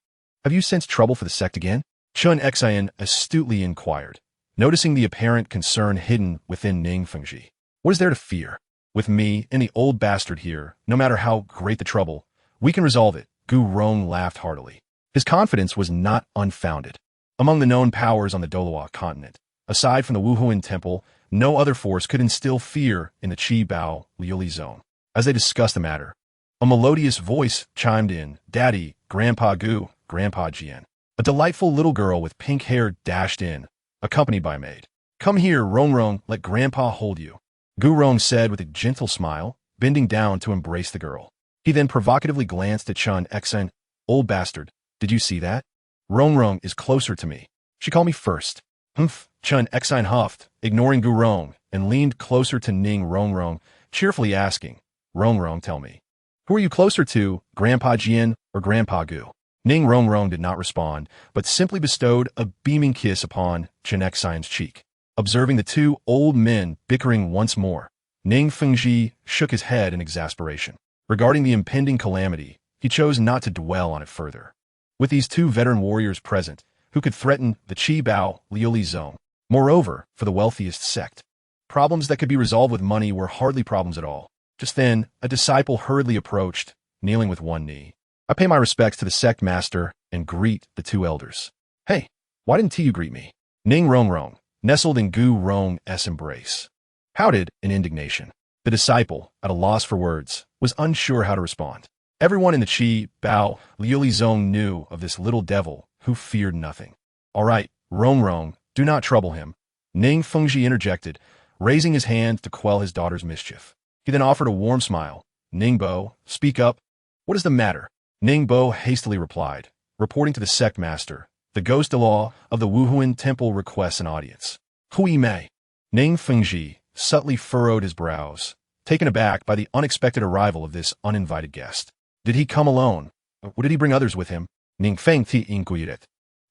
"Have you sensed trouble for the sect again?" Chan Xian astutely inquired, noticing the apparent concern hidden within Ning Fengji. "What is there to fear? With me and the old bastard here, no matter how great the trouble, we can resolve it." Gu Rong laughed heartily. His confidence was not unfounded. Among the known powers on the Douluo Continent, aside from the Wuhuan Temple, no other force could instill fear in the Qi Bao Liuli Zone. As they discussed the matter, a melodious voice chimed in, "Daddy, Grandpa Gu, Grandpa Jian." A delightful little girl with pink hair dashed in, accompanied by a maid. "Come here, Rongrong, let Grandpa hold you," Gu Rong said with a gentle smile, bending down to embrace the girl. He then provocatively glanced at Chan Xian. "Old bastard, did you see that? Rongrong is closer to me. She called me first." "Humph," Chan Xian huffed, ignoring Gu Rong, and leaned closer to Ning Rongrong, cheerfully asking, "Rongrong, tell me, who are you closer to, Grandpa Jian or Grandpa Gu?" Ning Rongrong did not respond, but simply bestowed a beaming kiss upon Chan Xian's cheek. Observing the two old men bickering once more, Ning Fengji shook his head in exasperation. Regarding the impending calamity, he chose not to dwell on it further. With these two veteran warriors present, who could threaten the Qi Bao Liuli Zone, moreover, for the wealthiest sect, problems that could be resolved with money were hardly problems at all. Just then, a disciple hurriedly approached, kneeling with one knee. "I pay my respects to the sect master and greet the two elders." "Hey, why didn't you greet me?" Ning Rongrong, nestled in Gu Rong's embrace, pouted in indignation. The disciple, at a loss for words, was unsure how to respond. Everyone in the Qi Bao Liuli Zone knew of this little devil who feared nothing. "All right, Rongrong, do not trouble him," Ning Fengji interjected, raising his hand to quell his daughter's mischief. He then offered a warm smile. "Ningbo, speak up. What is the matter?" Ningbo hastily replied, reporting to the sect master. "The ghost law of the Wuhuan Temple requests an audience." "Hui Mei." Ning Fengji subtly furrowed his brows, taken aback by the unexpected arrival of this uninvited guest. Did he come alone? Or did he bring others with him? Ning Feng Ti inquired.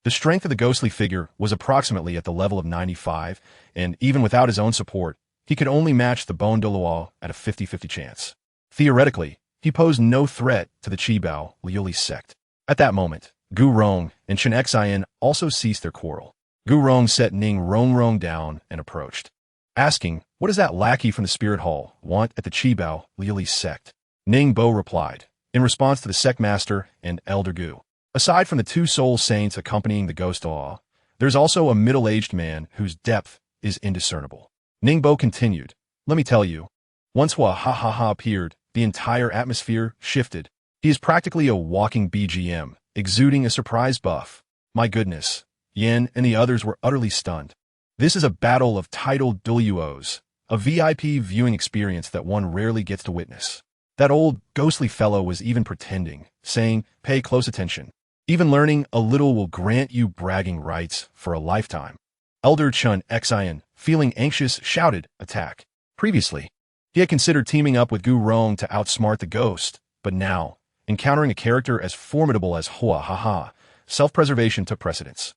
The strength of the ghostly figure was approximately at the level of 95, and even without his own support, he could only match the Bone Douluo at a 50-50 chance. Theoretically, he posed no threat to the Qi Bao Liuli sect. At that moment, Gu Rong and Chan Xian also ceased their quarrel. Gu Rong set Ning Rongrong down and approached, asking, "What does that lackey from the spirit hall want at the Qi Bao Liuli sect?" Ning Bo replied, in response to the sect master and Elder Gu. Aside from the two soul saints accompanying the ghost law, there's also a middle-aged man whose depth is indiscernible. Ningbo continued, "Let me tell you, once Hua Ha Ha Ha appeared, the entire atmosphere shifted. He is practically a walking BGM, exuding a surprise buff. My goodness." Yen and the others were utterly stunned. This is a battle of titled Douluos, a VIP viewing experience that one rarely gets to witness. That old, ghostly fellow was even pretending, saying, "Pay close attention. Even learning a little will grant you bragging rights for a lifetime." Elder Chan Xian, feeling anxious, shouted, "Attack." Previously, he had considered teaming up with Gu Rong to outsmart the ghost, but now, encountering a character as formidable as Hua Ha Ha, self-preservation took precedence.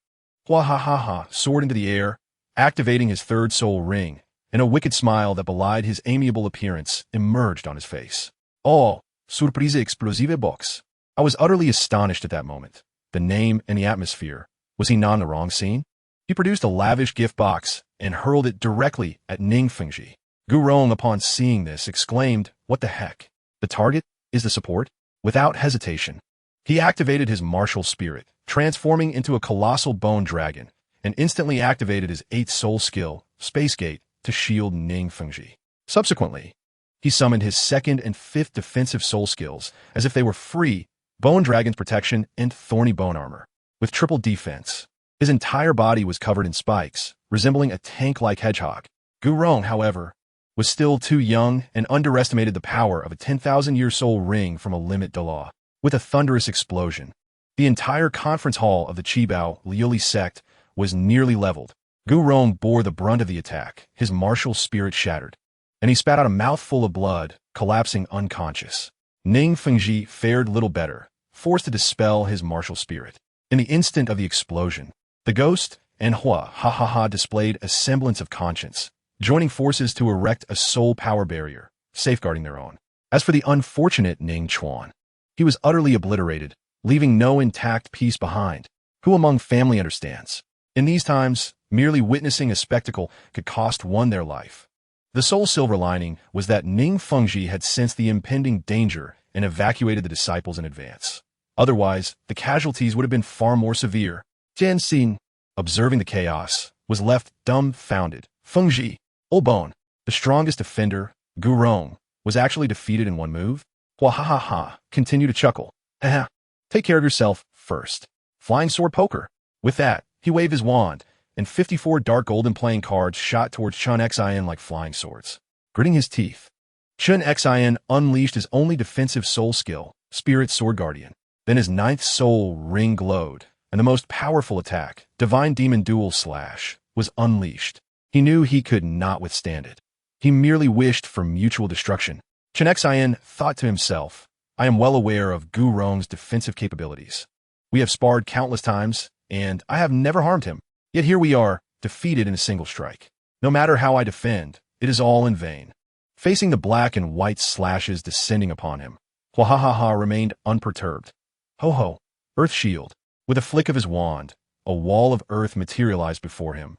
Hua Ha Ha Ha soared into the air, activating his third soul ring, and a wicked smile that belied his amiable appearance emerged on his face. "Oh, surprise explosive box." I was utterly astonished at that moment. The name and the atmosphere. Was he not in the wrong scene? He produced a lavish gift box and hurled it directly at Ning Fengji. Gu Rong, upon seeing this, exclaimed, "What the heck? The target is the support?" Without hesitation, he activated his martial spirit, transforming into a colossal bone dragon, and instantly activated his 8th soul skill, Space Gate, to shield Ning Fengji. Subsequently, he summoned his 2nd and 5th defensive soul skills as if they were free, Bone Dragon's Protection and Thorny Bone Armor. With triple defense, his entire body was covered in spikes, resembling a tank-like hedgehog. Gu Rong, however, was still too young and underestimated the power of a 10,000-year soul ring from a limit Douluo. With a thunderous explosion, the entire conference hall of the Qibao Liuli sect was nearly leveled. Gu Rong bore the brunt of the attack, his martial spirit shattered, and he spat out a mouthful of blood, collapsing unconscious. Ning Fengji fared little better, forced to dispel his martial spirit. In the instant of the explosion, the ghost and Hua displayed a semblance of conscience, joining forces to erect a soul power barrier, safeguarding their own. As for the unfortunate Ning Chuan, he was utterly obliterated, leaving no intact piece behind. Who among family understands? In these times, merely witnessing a spectacle could cost one their life. The sole silver lining was that Ning Fengji had sensed the impending danger and evacuated the disciples in advance. Otherwise, the casualties would have been far more severe. Jian Xin, observing the chaos, was left dumbfounded. Fengji, Old Bone, the strongest defender, Gu Rong, was actually defeated in one move? Hua continue to chuckle. Haha, take care of yourself first. Flying sword poker. With that, he waved his wand, and 54 dark golden playing cards shot towards Chun Xin like flying swords. Gritting his teeth, Chun Xin unleashed his only defensive soul skill, Spirit Sword Guardian. Then his 9th soul ring glowed, and the most powerful attack, Divine Demon Dual Slash, was unleashed. He knew he could not withstand it. He merely wished for mutual destruction. Chun Xin thought to himself, I am well aware of Gu Rong's defensive capabilities. We have sparred countless times, and I have never harmed him. Yet here we are, defeated in a single strike. No matter how I defend, it is all in vain. Facing the black and white slashes descending upon him, Hua remained unperturbed. Ho, Earth Shield. With a flick of his wand, a wall of earth materialized before him,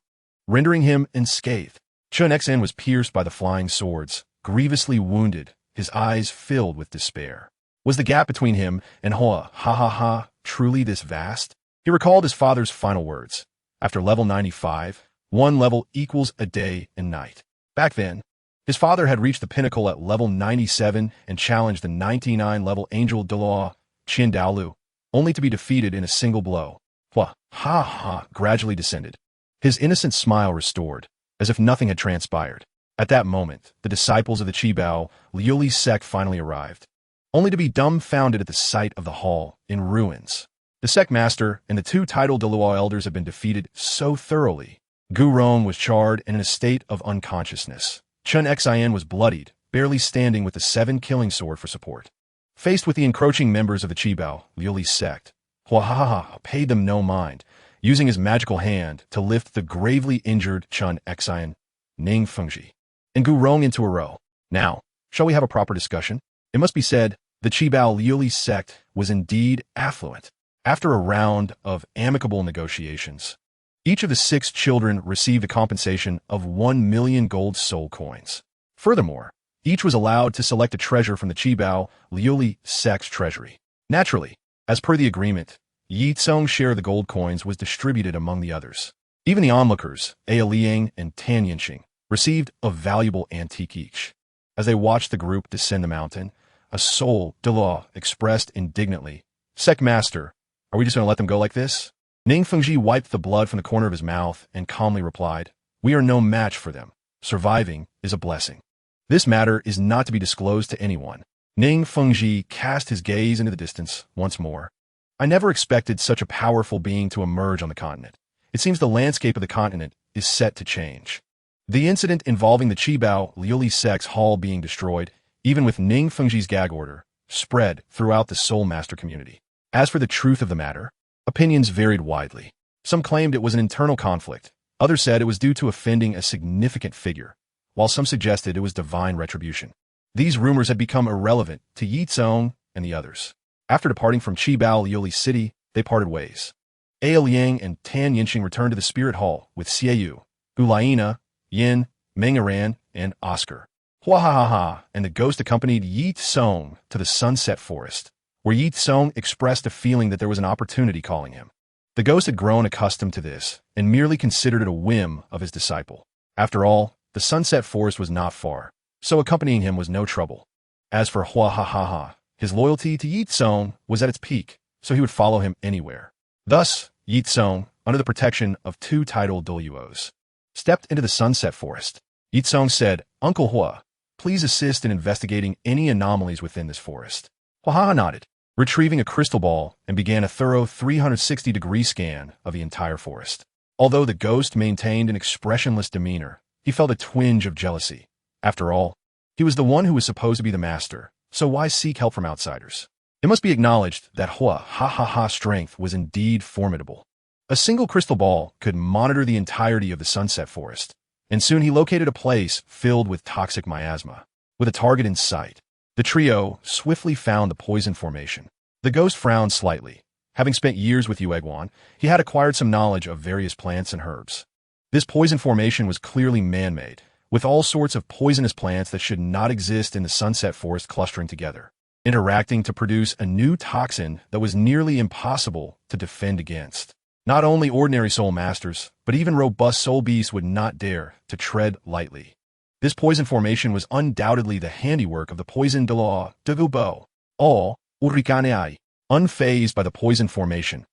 rendering him unscathed. Chun Xin was pierced by the flying swords, grievously wounded, his eyes filled with despair. Was the gap between him and Hua truly this vast? He recalled his father's final words. After level 95, one level equals a day and night. Back then, his father had reached the pinnacle at level 97 and challenged the 99-level angel Douluo, Qin Daolu, only to be defeated in a single blow. Hua gradually descended, his innocent smile restored, as if nothing had transpired. At that moment, the disciples of the Qibao Liuli sect finally arrived, only to be dumbfounded at the sight of the hall in ruins. The sect master and the 2 titled Douluo elders had been defeated so thoroughly. Gu Rong was charred and in a state of unconsciousness. Chun Xin was bloodied, barely standing with the 7 killing sword for support. Faced with the encroaching members of the Qibao Liuli sect, Hua paid them no mind, using his magical hand to lift the gravely injured Chun Xin, Ning Fengji, and Gu Rong into a row. Now, shall we have a proper discussion? It must be said, the Qibao Liuli sect was indeed affluent. After a round of amicable negotiations, each of the 6 children received a compensation of 1 million gold soul coins. Furthermore, each was allowed to select a treasure from the Qibao Liuli sect's treasury. Naturally, as per the agreement, Ye Cong's share of the gold coins was distributed among the others. Even the onlookers, Liang and Tan Yinxing, received a valuable antique each. As they watched the group descend the mountain, a soul Douluo expressed indignantly, "Sect Master, are we just going to let them go like this?" Ning Fengji wiped the blood from the corner of his mouth and calmly replied, "We are no match for them. Surviving is a blessing. This matter is not to be disclosed to anyone." Ning Fengji cast his gaze into the distance once more. I never expected such a powerful being to emerge on the continent. It seems the landscape of the continent is set to change. The incident involving the Qibao Liuli sect's hall being destroyed, even with Ning Fengji's gag order, spread throughout the Soul Master community. As for the truth of the matter, opinions varied widely. Some claimed it was an internal conflict. Others said it was due to offending a significant figure, while some suggested it was divine retribution. These rumors had become irrelevant to Ye Cong and the others. After departing from Qibao Liuli City, they parted ways. Liang and Tan Yinxing returned to the Spirit Hall with Xie Yu, Ulaina, Yin, Mengaran, and Oscar. Hua and the ghost accompanied Ye Cong to the sunset forest, where Ye Cong expressed a feeling that there was an opportunity calling him. The ghost had grown accustomed to this and merely considered it a whim of his disciple. After all, the sunset forest was not far, so accompanying him was no trouble. As for Hua, his loyalty to Ye Cong was at its peak, so he would follow him anywhere. Thus, Ye Cong, under the protection of two titled Douluos, stepped into the sunset forest. Ye Cong said, "Uncle Hua, please assist in investigating any anomalies within this forest." Hua nodded, retrieving a crystal ball, and began a thorough 360-degree scan of the entire forest. Although the ghost maintained an expressionless demeanor, he felt a twinge of jealousy. After all, he was the one who was supposed to be the master, so why seek help from outsiders? It must be acknowledged that Hua's strength was indeed formidable. A single crystal ball could monitor the entirety of the sunset forest, and soon he located a place filled with toxic miasma. With a target in sight, the trio swiftly found the poison formation. The ghost frowned slightly. Having spent years with Yueguan, he had acquired some knowledge of various plants and herbs. This poison formation was clearly man-made, with all sorts of poisonous plants that should not exist in the sunset forest clustering together, interacting to produce a new toxin that was nearly impossible to defend against. Not only ordinary soul masters, but even robust soul beasts would not dare to tread lightly. This poison formation was undoubtedly the handiwork of the poison Douluo Continent. All Urikanei, unfazed by the poison formation,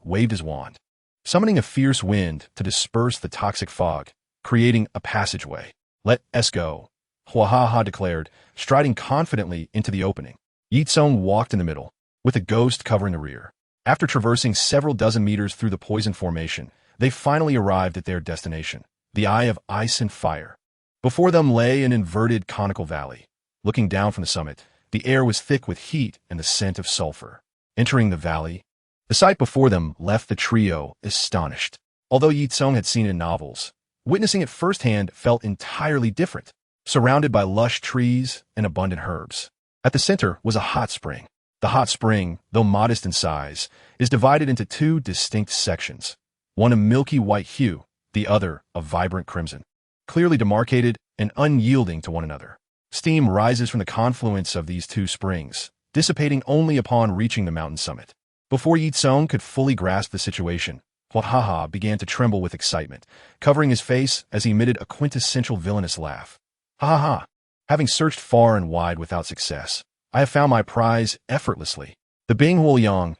waved his wand, summoning a fierce wind to disperse the toxic fog, creating a passageway. "Let us go," Hua declared, striding confidently into the opening. Ye Cong walked in the middle, with a ghost covering the rear. After traversing several dozen meters through the poison formation, they finally arrived at their destination, the Eye of Ice and Fire. Before them lay an inverted conical valley. Looking down from the summit, the air was thick with heat and the scent of sulfur. Entering the valley, the sight before them left the trio astonished. Although Ye Cong had seen it in novels, witnessing it firsthand felt entirely different, surrounded by lush trees and abundant herbs. At the center was a hot spring. The hot spring, though modest in size, is divided into two distinct sections, one a milky white hue, the other a vibrant crimson, clearly demarcated and unyielding to one another. Steam rises from the confluence of these two springs, dissipating only upon reaching the mountain summit. Before Ye Cong could fully grasp the situation, Hua began to tremble with excitement, covering his face as he emitted a quintessential villainous laugh. "Ha. Having searched far and wide without success, I have found my prize effortlessly. The Bing Huoyang,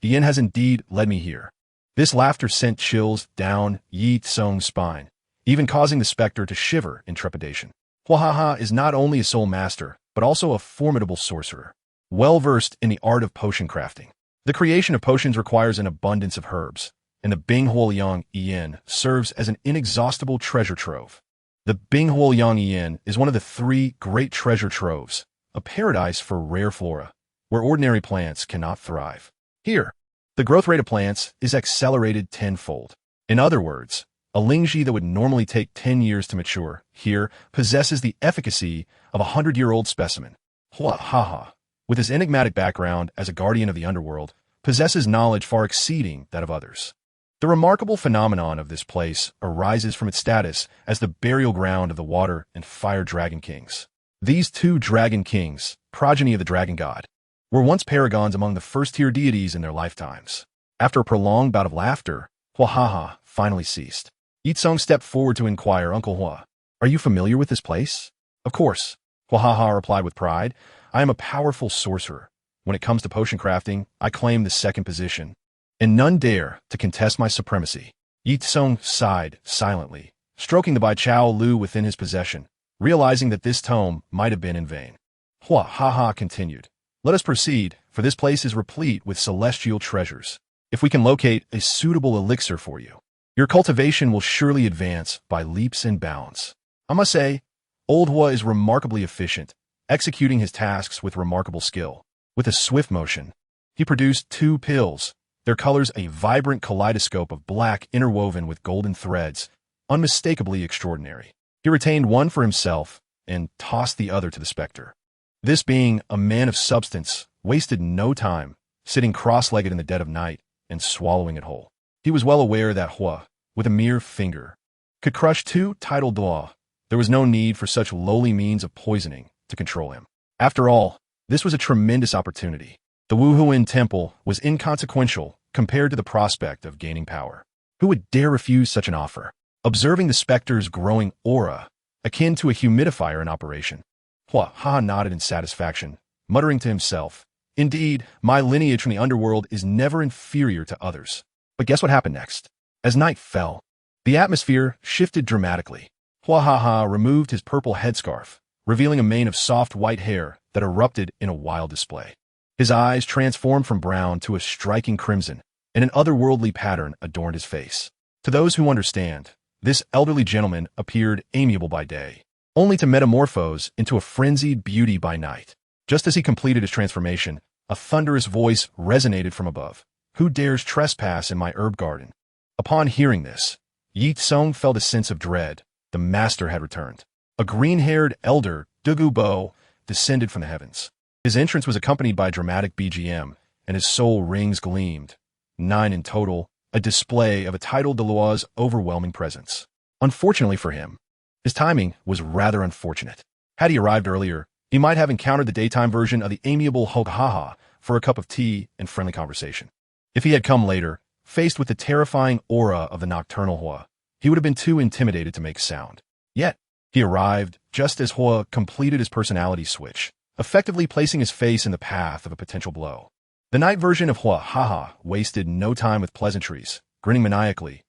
Yin has indeed led me here." This laughter sent chills down Ye Cong's spine, even causing the specter to shiver in trepidation. Hua is not only a soul master, but also a formidable sorcerer, well-versed in the art of potion crafting. The creation of potions requires an abundance of herbs, and the Bing Huoyang Yin serves as an inexhaustible treasure trove. The Bing Huoyang Yin is one of the three great treasure troves, a paradise for rare flora, where ordinary plants cannot thrive. Here, the growth rate of plants is accelerated tenfold. In other words, a lingji that would normally take 10 years to mature, here, possesses the efficacy of a 100-year-old specimen. Hua, with his enigmatic background as a guardian of the underworld, possesses knowledge far exceeding that of others. The remarkable phenomenon of this place arises from its status as the burial ground of the water and fire dragon kings. These two dragon kings, progeny of the dragon god, were once paragons among the first-tier deities in their lifetimes. After a prolonged bout of laughter, Hua finally ceased. Ye Cong stepped forward to inquire, "Uncle Hua, are you familiar with this place?" "Of course," Hua replied with pride. "I am a powerful sorcerer. When it comes to potion crafting, I claim the second position, and none dare to contest my supremacy." Ye Cong sighed silently, stroking the Bai Chao Lu within his possession, realizing that this tome might have been in vain. Hua continued, "Let us proceed, for this place is replete with celestial treasures. If we can locate a suitable elixir for you, your cultivation will surely advance by leaps and bounds." I must say, old Hua is remarkably efficient, executing his tasks with remarkable skill. With a swift motion, he produced 2 pills, their colors a vibrant kaleidoscope of black interwoven with golden threads, unmistakably extraordinary. He retained one for himself and tossed the other to the specter. This being a man of substance, wasted no time, sitting cross-legged in the dead of night and swallowing it whole. He was well aware that Hua, with a mere finger, could crush 2 tidal Douluo There was no need for such lowly means of poisoning to control him. After all, this was a tremendous opportunity. The Wuhuan Temple was inconsequential compared to the prospect of gaining power. Who would dare refuse such an offer? Observing the specter's growing aura, akin to a humidifier in operation, Hua Ha nodded in satisfaction, muttering to himself, "Indeed, my lineage from the underworld is never inferior to others." But guess what happened next? As night fell, the atmosphere shifted dramatically. Hua Ha Ha removed his purple headscarf, revealing a mane of soft white hair that erupted in a wild display. His eyes transformed from brown to a striking crimson, and an otherworldly pattern adorned his face. To those who understand, this elderly gentleman appeared amiable by day, only to metamorphose into a frenzied beauty by night. Just as he completed his transformation, a thunderous voice resonated from above. "Who dares trespass in my herb garden?" Upon hearing this, Ye Cong felt a sense of dread. The master had returned. A green-haired elder, Douluo Bo, descended from the heavens. His entrance was accompanied by a dramatic BGM, and his soul rings gleamed. 9 in total, a display of a titled Douluo's overwhelming presence. Unfortunately for him, his timing was rather unfortunate. Had he arrived earlier, he might have encountered the daytime version of the amiable Haha for a cup of tea and friendly conversation. If he had come later, faced with the terrifying aura of the nocturnal Hua, he would have been too intimidated to make sound. Yet, he arrived just as Hua completed his personality switch, effectively placing his face in the path of a potential blow. The night version of Hua Ha wasted no time with pleasantries, grinning maniacally.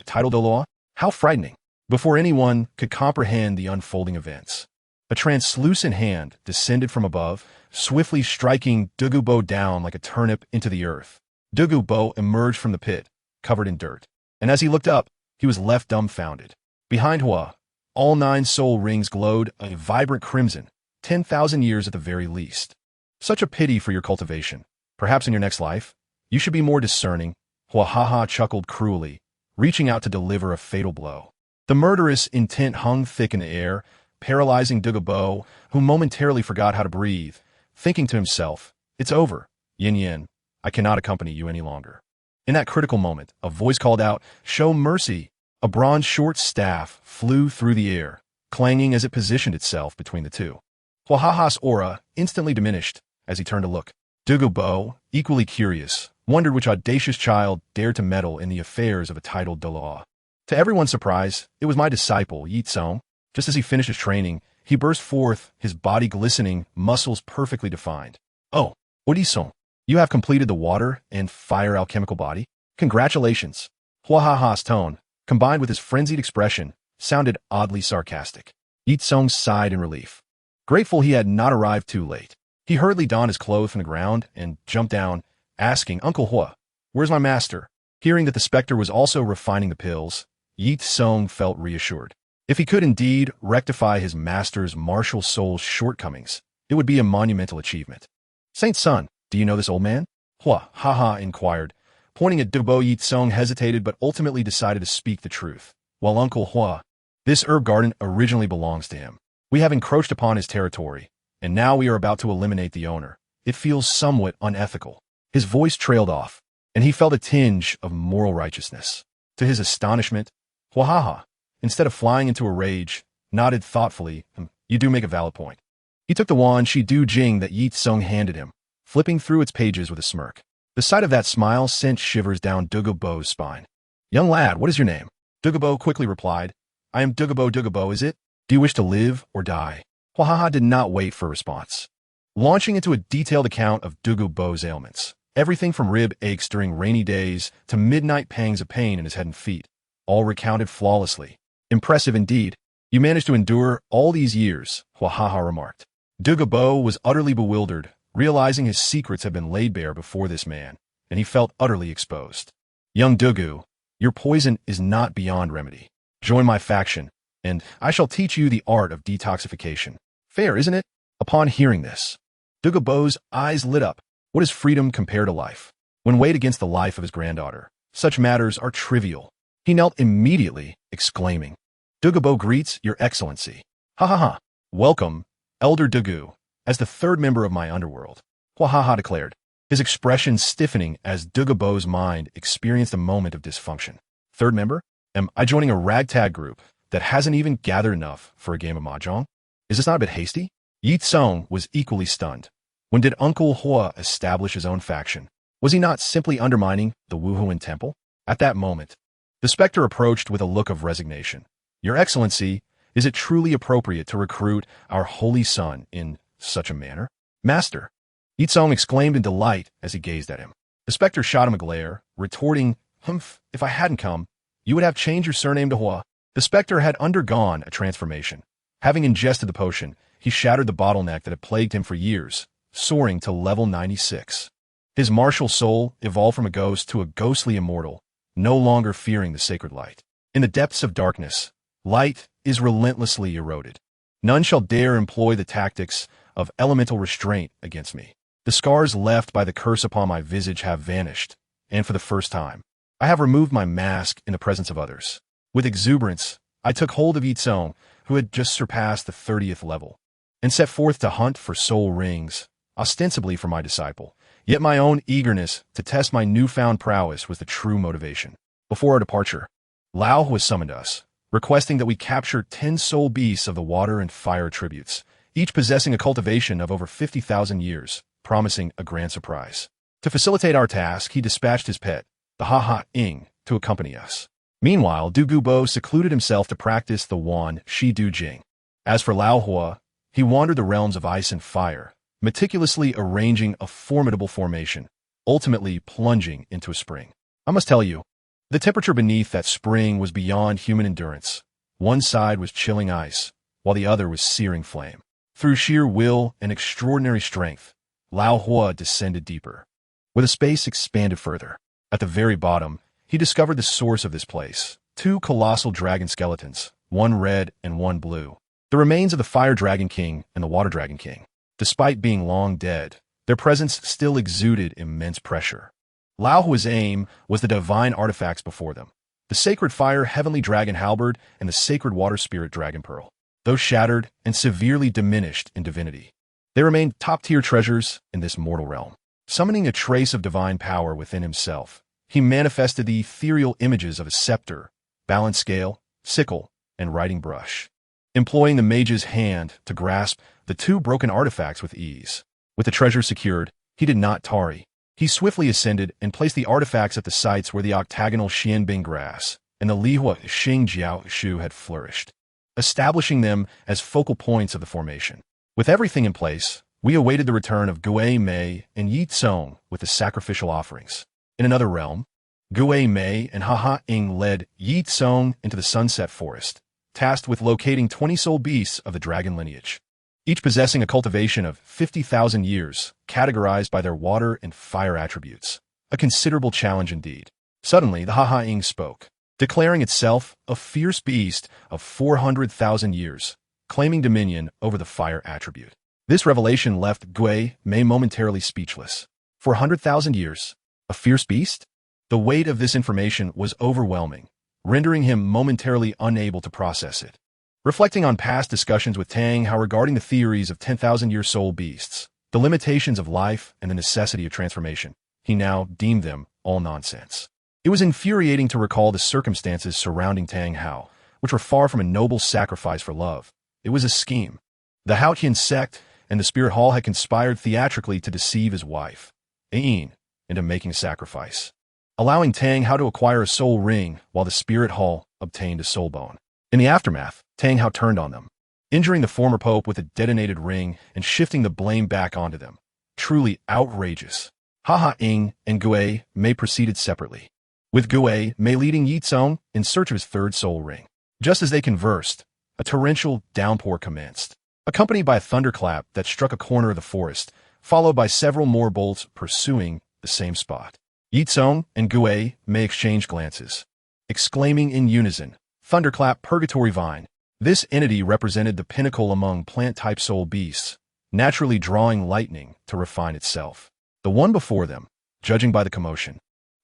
Titled Douluo? How frightening! Before anyone could comprehend the unfolding events, a translucent hand descended from above, swiftly striking Douluo Bo down like a turnip into the earth. Douluo Bo emerged from the pit, covered in dirt, and as he looked up, he was left dumbfounded. Behind Hua, all 9 soul rings glowed a vibrant crimson, 10,000 years at the very least. Such a pity for your cultivation. Perhaps in your next life, you should be more discerning. Hua Ha chuckled cruelly, reaching out to deliver a fatal blow. The murderous intent hung thick in the air, paralyzing Douluo Bo, who momentarily forgot how to breathe, thinking to himself, "It's over, Yin Yin, I cannot accompany you any longer." In that critical moment, a voice called out, "Show mercy!" A bronze short staff flew through the air, clanging as it positioned itself between the two. Hua Ha's aura instantly diminished as he turned to look. Douluo Bo, equally curious, wondered which audacious child dared to meddle in the affairs of a titled Douluo. To everyone's surprise, it was my disciple, Ye Cong. Just as he finished his training, he burst forth, his body glistening, muscles perfectly defined. "Oh, Ye Cong, you have completed the water and fire alchemical body? Congratulations." Hua Ha's tone, combined with his frenzied expression, sounded oddly sarcastic. Ye Cong sighed in relief. Grateful he had not arrived too late, he hurriedly donned his clothes from the ground and jumped down, asking, "Uncle Hua, where's my master?" Hearing that the specter was also refining the pills, Ye Cong felt reassured. If he could indeed rectify his master's martial soul's shortcomings, it would be a monumental achievement. "Saint Son, do you know this old man?" Hua Ha inquired. Pointing at Douluo Bo, Ye Cong hesitated but ultimately decided to speak the truth. "Well, Uncle Hua, this herb garden originally belongs to him. We have encroached upon his territory, and now we are about to eliminate the owner. It feels somewhat unethical." His voice trailed off, and he felt a tinge of moral righteousness. To his astonishment, Hua Ha, instead of flying into a rage, nodded thoughtfully. "You do make a valid point." He took the wand Shi Du Jing that Ye Cong handed him, flipping through its pages with a smirk. The sight of that smile sent shivers down Douluo Bo's spine. "Young lad, what is your name?" Douluo Bo quickly replied, "I am Douluo Bo, is it? Do you wish to live or die?" Hua Ha did not wait for a response. Launching into a detailed account of Douluo Bo's ailments, everything from rib aches during rainy days to midnight pangs of pain in his head and feet, all recounted flawlessly. "Impressive indeed. You managed to endure all these years," Hua Ha remarked. Douluo Bo was utterly bewildered, realizing his secrets had been laid bare before this man, and he felt utterly exposed. "Young Douluo, your poison is not beyond remedy. Join my faction, and I shall teach you the art of detoxification. Fair, isn't it?" Upon hearing this, Douluo Bo's eyes lit up. What is freedom compared to life? When weighed against the life of his granddaughter, such matters are trivial. He knelt immediately, exclaiming, "Douluo Bo greets your excellency." Ha. "Welcome, Elder Douluo, as the third member of my underworld," Hua Ha declared, his expression stiffening as Douluo Bo's mind experienced a moment of dysfunction. "Third member? Am I joining a ragtag group, that hasn't even gathered enough for a game of mahjong? Is this not a bit hasty? Ye Cong was equally stunned. When did Uncle Hua establish his own faction? Was he not simply undermining the Wuhuan temple? At that moment, the specter approached with a look of resignation. Your Excellency, is it truly appropriate to recruit our holy son in such a manner? Master, Ye Cong exclaimed in delight as he gazed at him. The specter shot him a glare, retorting, "Humph, if I hadn't come, you would have changed your surname to Hua." The specter had undergone a transformation. Having ingested the potion, he shattered the bottleneck that had plagued him for years, soaring to level 96. His martial soul evolved from a ghost to a ghostly immortal, no longer fearing the sacred light. In the depths of darkness, light is relentlessly eroded. None shall dare employ the tactics of elemental restraint against me. The scars left by the curse upon my visage have vanished, and for the first time, I have removed my mask in the presence of others. With exuberance, I took hold of Ye Cong, who had just surpassed the 30th level, and set forth to hunt for soul rings, ostensibly for my disciple. Yet my own eagerness to test my newfound prowess was the true motivation. Before our departure, Lao was summoned us, requesting that we capture 10 soul beasts of the water and fire attributes, each possessing a cultivation of over 50,000 years, promising a grand surprise. To facilitate our task, he dispatched his pet, the Ha-Ha-Ing, to accompany us. Meanwhile, Du Gubo secluded himself to practice the Wan Shi Du Jing. As for Lao Hua, he wandered the realms of ice and fire, meticulously arranging a formidable formation, ultimately plunging into a spring. I must tell you, the temperature beneath that spring was beyond human endurance. One side was chilling ice, while the other was searing flame. Through sheer will and extraordinary strength, Lao Hua descended deeper, where the space expanded further. At the very bottom, he discovered the source of this place, 2 colossal dragon skeletons, one red and one blue, the remains of the Fire Dragon King and the Water Dragon King. Despite being long dead, their presence still exuded immense pressure. Lao Hua's aim was the divine artifacts before them, the sacred fire heavenly dragon halberd and the sacred water spirit dragon pearl. Though shattered and severely diminished in divinity, they remained top-tier treasures in this mortal realm. Summoning a trace of divine power within himself, he manifested the ethereal images of a scepter, balance scale, sickle, and writing brush, employing the mage's hand to grasp the 2 broken artifacts with ease. With the treasure secured, he did not tarry. He swiftly ascended and placed the artifacts at the sites where the octagonal Xianbing grass and the Lihua Xing Jiao Shu had flourished, establishing them as focal points of the formation. With everything in place, we awaited the return of Gui Mei and Ye Cong with the sacrificial offerings. In another realm, Gui Mei and Ha-Ha-Ing led Ye Cong into the Sunset Forest, tasked with locating 20 soul beasts of the dragon lineage, each possessing a cultivation of 50,000 years, categorized by their water and fire attributes. A considerable challenge indeed. Suddenly, the Ha-Ha-Ing spoke, declaring itself a fierce beast of 400,000 years, claiming dominion over the fire attribute. This revelation left Gui Mei momentarily speechless. 400,000 years? A fierce beast? The weight of this information was overwhelming, rendering him momentarily unable to process it. Reflecting on past discussions with Tang Hao regarding the theories of 10,000-year soul beasts, the limitations of life and the necessity of transformation, he now deemed them all nonsense. It was infuriating to recall the circumstances surrounding Tang Hao, which were far from a noble sacrifice for love. It was a scheme. The Haotian Sect and the Spirit Hall had conspired theatrically to deceive his wife, Ain, into making a sacrifice, allowing Tang Hao to acquire a soul ring while the Spirit Hall obtained a soul bone. In the aftermath, Tang Hao turned on them, injuring the former pope with a detonated ring and shifting the blame back onto them. Truly outrageous. Ha-Ha-Ing and Gui Mei proceeded separately, with Gui Mei leading Ye Cong in search of his 3rd soul ring. Just as they conversed, a torrential downpour commenced, accompanied by a thunderclap that struck a corner of the forest, followed by several more bolts pursuing the same spot. Ye Cong and Gui Mei exchanged glances, exclaiming in unison, "Thunderclap Purgatory Vine." This entity represented the pinnacle among plant-type soul beasts, naturally drawing lightning to refine itself. The one before them, judging by the commotion,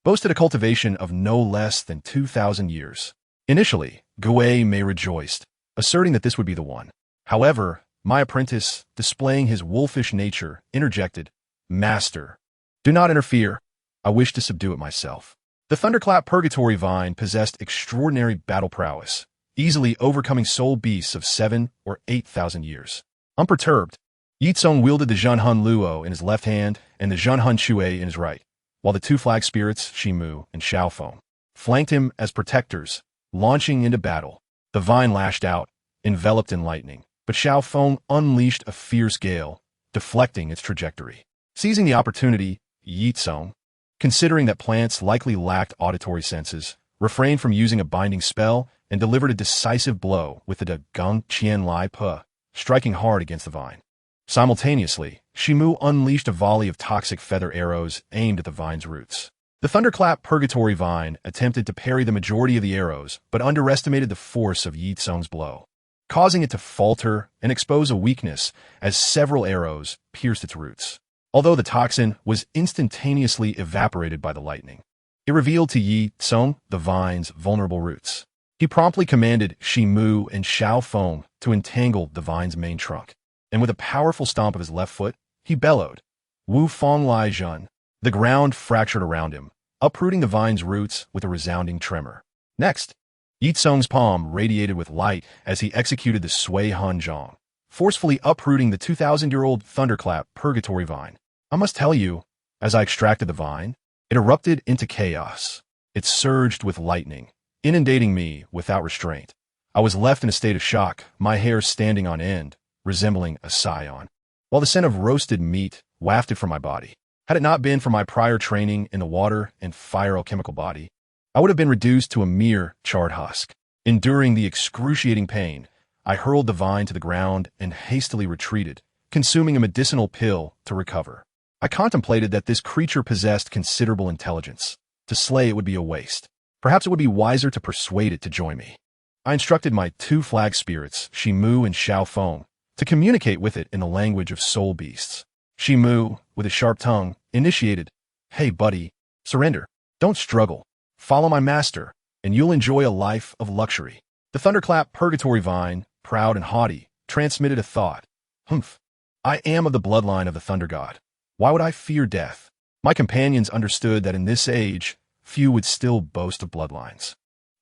boasted a cultivation of no less than 2,000 years. Initially, Gui Mei rejoiced, asserting that this would be the one. However, my apprentice, displaying his wolfish nature, interjected, "Master, do not interfere. I wish to subdue it myself." The Thunderclap Purgatory Vine possessed extraordinary battle prowess, easily overcoming soul beasts of 7 or 8,000 years. Unperturbed, Ye Cong wielded the Zhenhun Luo in his left hand and the Zhenhun Shui in his right, while the two flag spirits, Shimu and Xiaofeng, flanked him as protectors, launching into battle. The vine lashed out, enveloped in lightning, but Xiaofeng unleashed a fierce gale, deflecting its trajectory. Seizing the opportunity, Ye Cong, considering that plants likely lacked auditory senses, refrained from using a binding spell and delivered a decisive blow with the De Gung Qian Lai Pe, striking hard against the vine. Simultaneously, Shimu unleashed a volley of toxic feather arrows aimed at the vine's roots. The thunderclap purgatory vine attempted to parry the majority of the arrows, but underestimated the force of Ye Cong's blow, causing it to falter and expose a weakness as several arrows pierced its roots. Although the toxin was instantaneously evaporated by the lightning, it revealed to Ye Cong the vine's vulnerable roots. He promptly commanded Shimu and Xiaofeng to entangle the vine's main trunk, and with a powerful stomp of his left foot, he bellowed, Wu Fong Lai Zhen. The ground fractured around him, uprooting the vine's roots with a resounding tremor. Next, Ye Cong's palm radiated with light as he executed the Sui Han Zhong, forcefully uprooting the 2,000-year-old thunderclap purgatory vine. I must tell you, as I extracted the vine, it erupted into chaos. It surged with lightning, inundating me without restraint. I was left in a state of shock, my hair standing on end, resembling a scion, while the scent of roasted meat wafted from my body. Had it not been for my prior training in the water and fire alchemical body, I would have been reduced to a mere charred husk. Enduring the excruciating pain, I hurled the vine to the ground and hastily retreated, consuming a medicinal pill to recover. I contemplated that this creature possessed considerable intelligence. To slay it would be a waste. Perhaps it would be wiser to persuade it to join me. I instructed my two flag spirits, Shimu and Xiaofeng, to communicate with it in the language of soul beasts. Shimu, with his sharp tongue, initiated, Hey buddy, surrender. Don't struggle. Follow my master, and you'll enjoy a life of luxury. The thunderclap purgatory vine, proud and haughty, transmitted a thought. Humph. I am of the bloodline of the thunder god. Why would I fear death? My companions understood that in this age, few would still boast of bloodlines.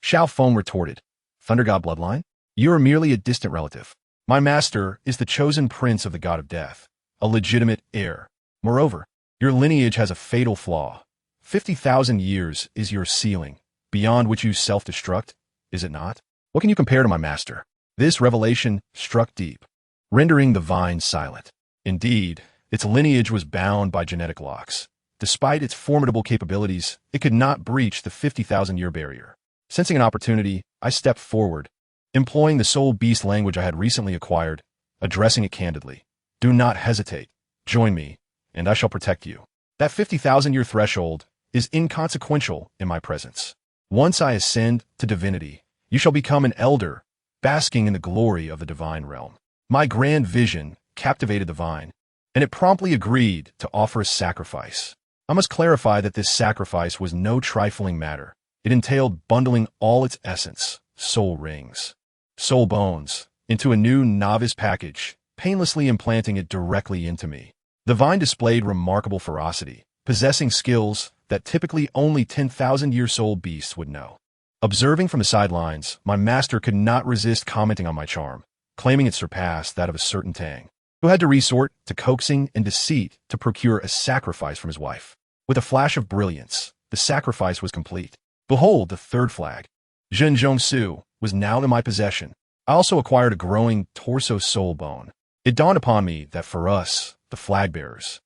Xiaofeng retorted, Thunder god bloodline? You are merely a distant relative. My master is the chosen prince of the god of death, a legitimate heir. Moreover, your lineage has a fatal flaw. 50,000 years is your ceiling, beyond which you self-destruct, is it not? What can you compare to my master? This revelation struck deep, rendering the vine silent. Indeed, its lineage was bound by genetic locks. Despite its formidable capabilities, it could not breach the 50,000-year barrier. Sensing an opportunity, I stepped forward, employing the soul beast language I had recently acquired, addressing it candidly. Do not hesitate. Join me, and I shall protect you. That 50,000-year threshold is inconsequential in my presence. Once I ascend to divinity, you shall become an elder, basking in the glory of the divine realm. My grand vision captivated the vine, and it promptly agreed to offer a sacrifice. I must clarify that this sacrifice was no trifling matter. It entailed bundling all its essence, soul rings, soul bones, into a new novice package, painlessly implanting it directly into me. The vine displayed remarkable ferocity, possessing skills that typically only 10,000-year soul beasts would know. Observing from the sidelines, my master could not resist commenting on my charm, claiming it surpassed that of a certain Tang, who had to resort to coaxing and deceit to procure a sacrifice from his wife. With a flash of brilliance, the sacrifice was complete. Behold, the third flag, Zhenzhong Su, was now in my possession. I also acquired a growing torso soul bone. It dawned upon me that for us, the flag bearers,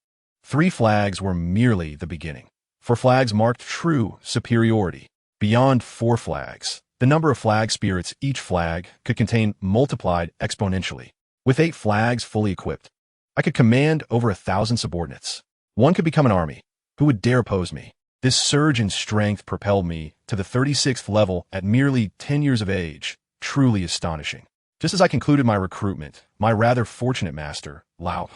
3 flags were merely the beginning. 4 flags marked true superiority. Beyond 4 flags, the number of flag spirits each flag could contain multiplied exponentially. With 8 flags fully equipped, I could command over 1,000 subordinates. One could become an army. Who would dare oppose me? This surge in strength propelled me to the 36th level at merely 10 years of age, truly astonishing. Just as I concluded my recruitment, my rather fortunate master, Lao,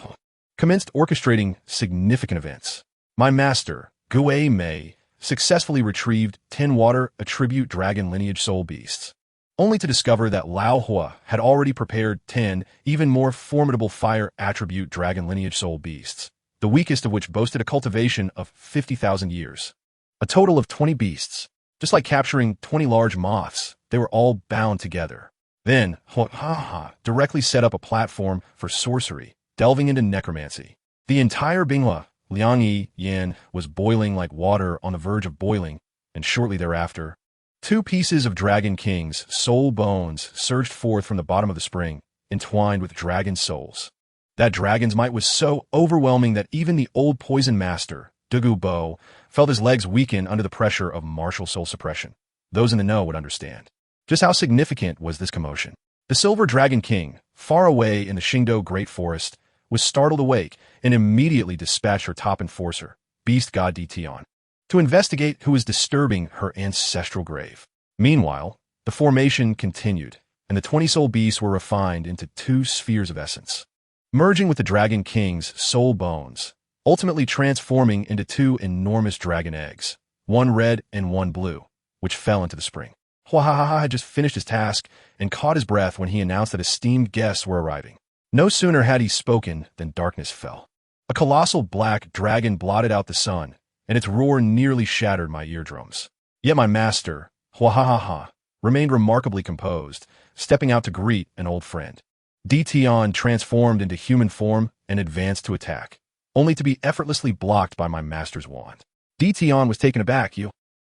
commenced orchestrating significant events. My master, Gue Mei, successfully retrieved 10 water attribute dragon lineage soul beasts, only to discover that Lao Hua had already prepared 10 even more formidable fire attribute dragon lineage soul beasts, the weakest of which boasted a cultivation of 50,000 years. A total of 20 beasts. Just like capturing 20 large moths, they were all bound together. Then, directly set up a platform for sorcery, delving into necromancy. The entire Binghua, Liangyi Yin, was boiling like water on the verge of boiling, and shortly thereafter, 2 pieces of Dragon King's soul bones surged forth from the bottom of the spring, entwined with dragon souls. That dragon's might was so overwhelming that even the old poison master, Dugu Bo, felt his legs weaken under the pressure of martial soul suppression. Those in the know would understand. Just how significant was this commotion? The Silver Dragon King, far away in the Qingdao Great Forest, was startled awake and immediately dispatched her top enforcer, Beast God Dition, to investigate who was disturbing her ancestral grave. Meanwhile, the formation continued, and the 20 soul beasts were refined into 2 spheres of essence, merging with the Dragon King's soul bones, ultimately transforming into 2 enormous dragon eggs, one red and one blue, which fell into the spring. Huahaha had just finished his task and caught his breath when he announced that esteemed guests were arriving. No sooner had he spoken than darkness fell. A colossal black dragon blotted out the sun, and its roar nearly shattered my eardrums. Yet my master, Huahaha, remained remarkably composed, stepping out to greet an old friend. Dition transformed into human form and advanced to attack, only to be effortlessly blocked by my master's wand. Dition was taken aback.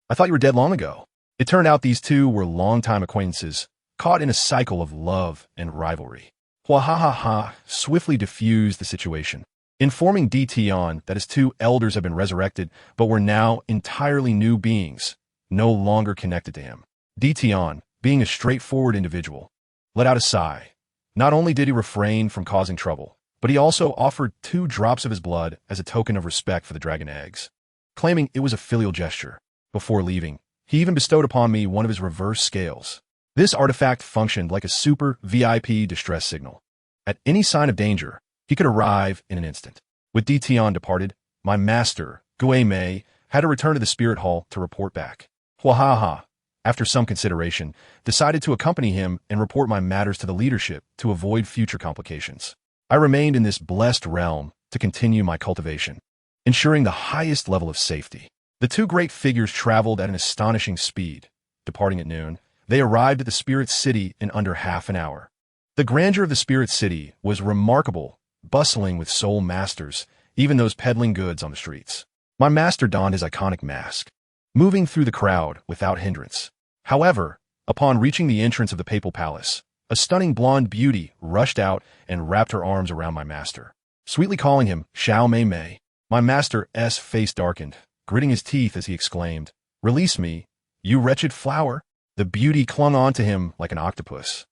I thought you were dead long ago. It turned out these 2 were longtime acquaintances, caught in a cycle of love and rivalry. Huahaha swiftly diffused the situation, informing Dition that his 2 elders had been resurrected but were now entirely new beings, no longer connected to him. Dition, being a straightforward individual, let out a sigh. Not only did he refrain from causing trouble, but he also offered 2 drops of his blood as a token of respect for the dragon eggs, claiming it was a filial gesture. Before leaving, he even bestowed upon me one of his reverse scales. This artifact functioned like a super VIP distress signal. At any sign of danger, he could arrive in an instant. With Dition departed, my master, Gue Mei, had to return to the spirit hall to report back. Huahaha, after some consideration, decided to accompany him and report my matters to the leadership to avoid future complications. I remained in this blessed realm to continue my cultivation, ensuring the highest level of safety. The 2 great figures traveled at an astonishing speed. Departing at noon, they arrived at the Spirit City in under half an hour. The grandeur of the Spirit City was remarkable, bustling with soul masters, even those peddling goods on the streets. My master donned his iconic mask, moving through the crowd without hindrance. However, upon reaching the entrance of the Papal Palace, a stunning blonde beauty rushed out and wrapped her arms around my master, sweetly calling him Xiao Mei Mei. My master's face darkened, gritting his teeth as he exclaimed, "Release me, you wretched flower!" The beauty clung on to him like an octopus,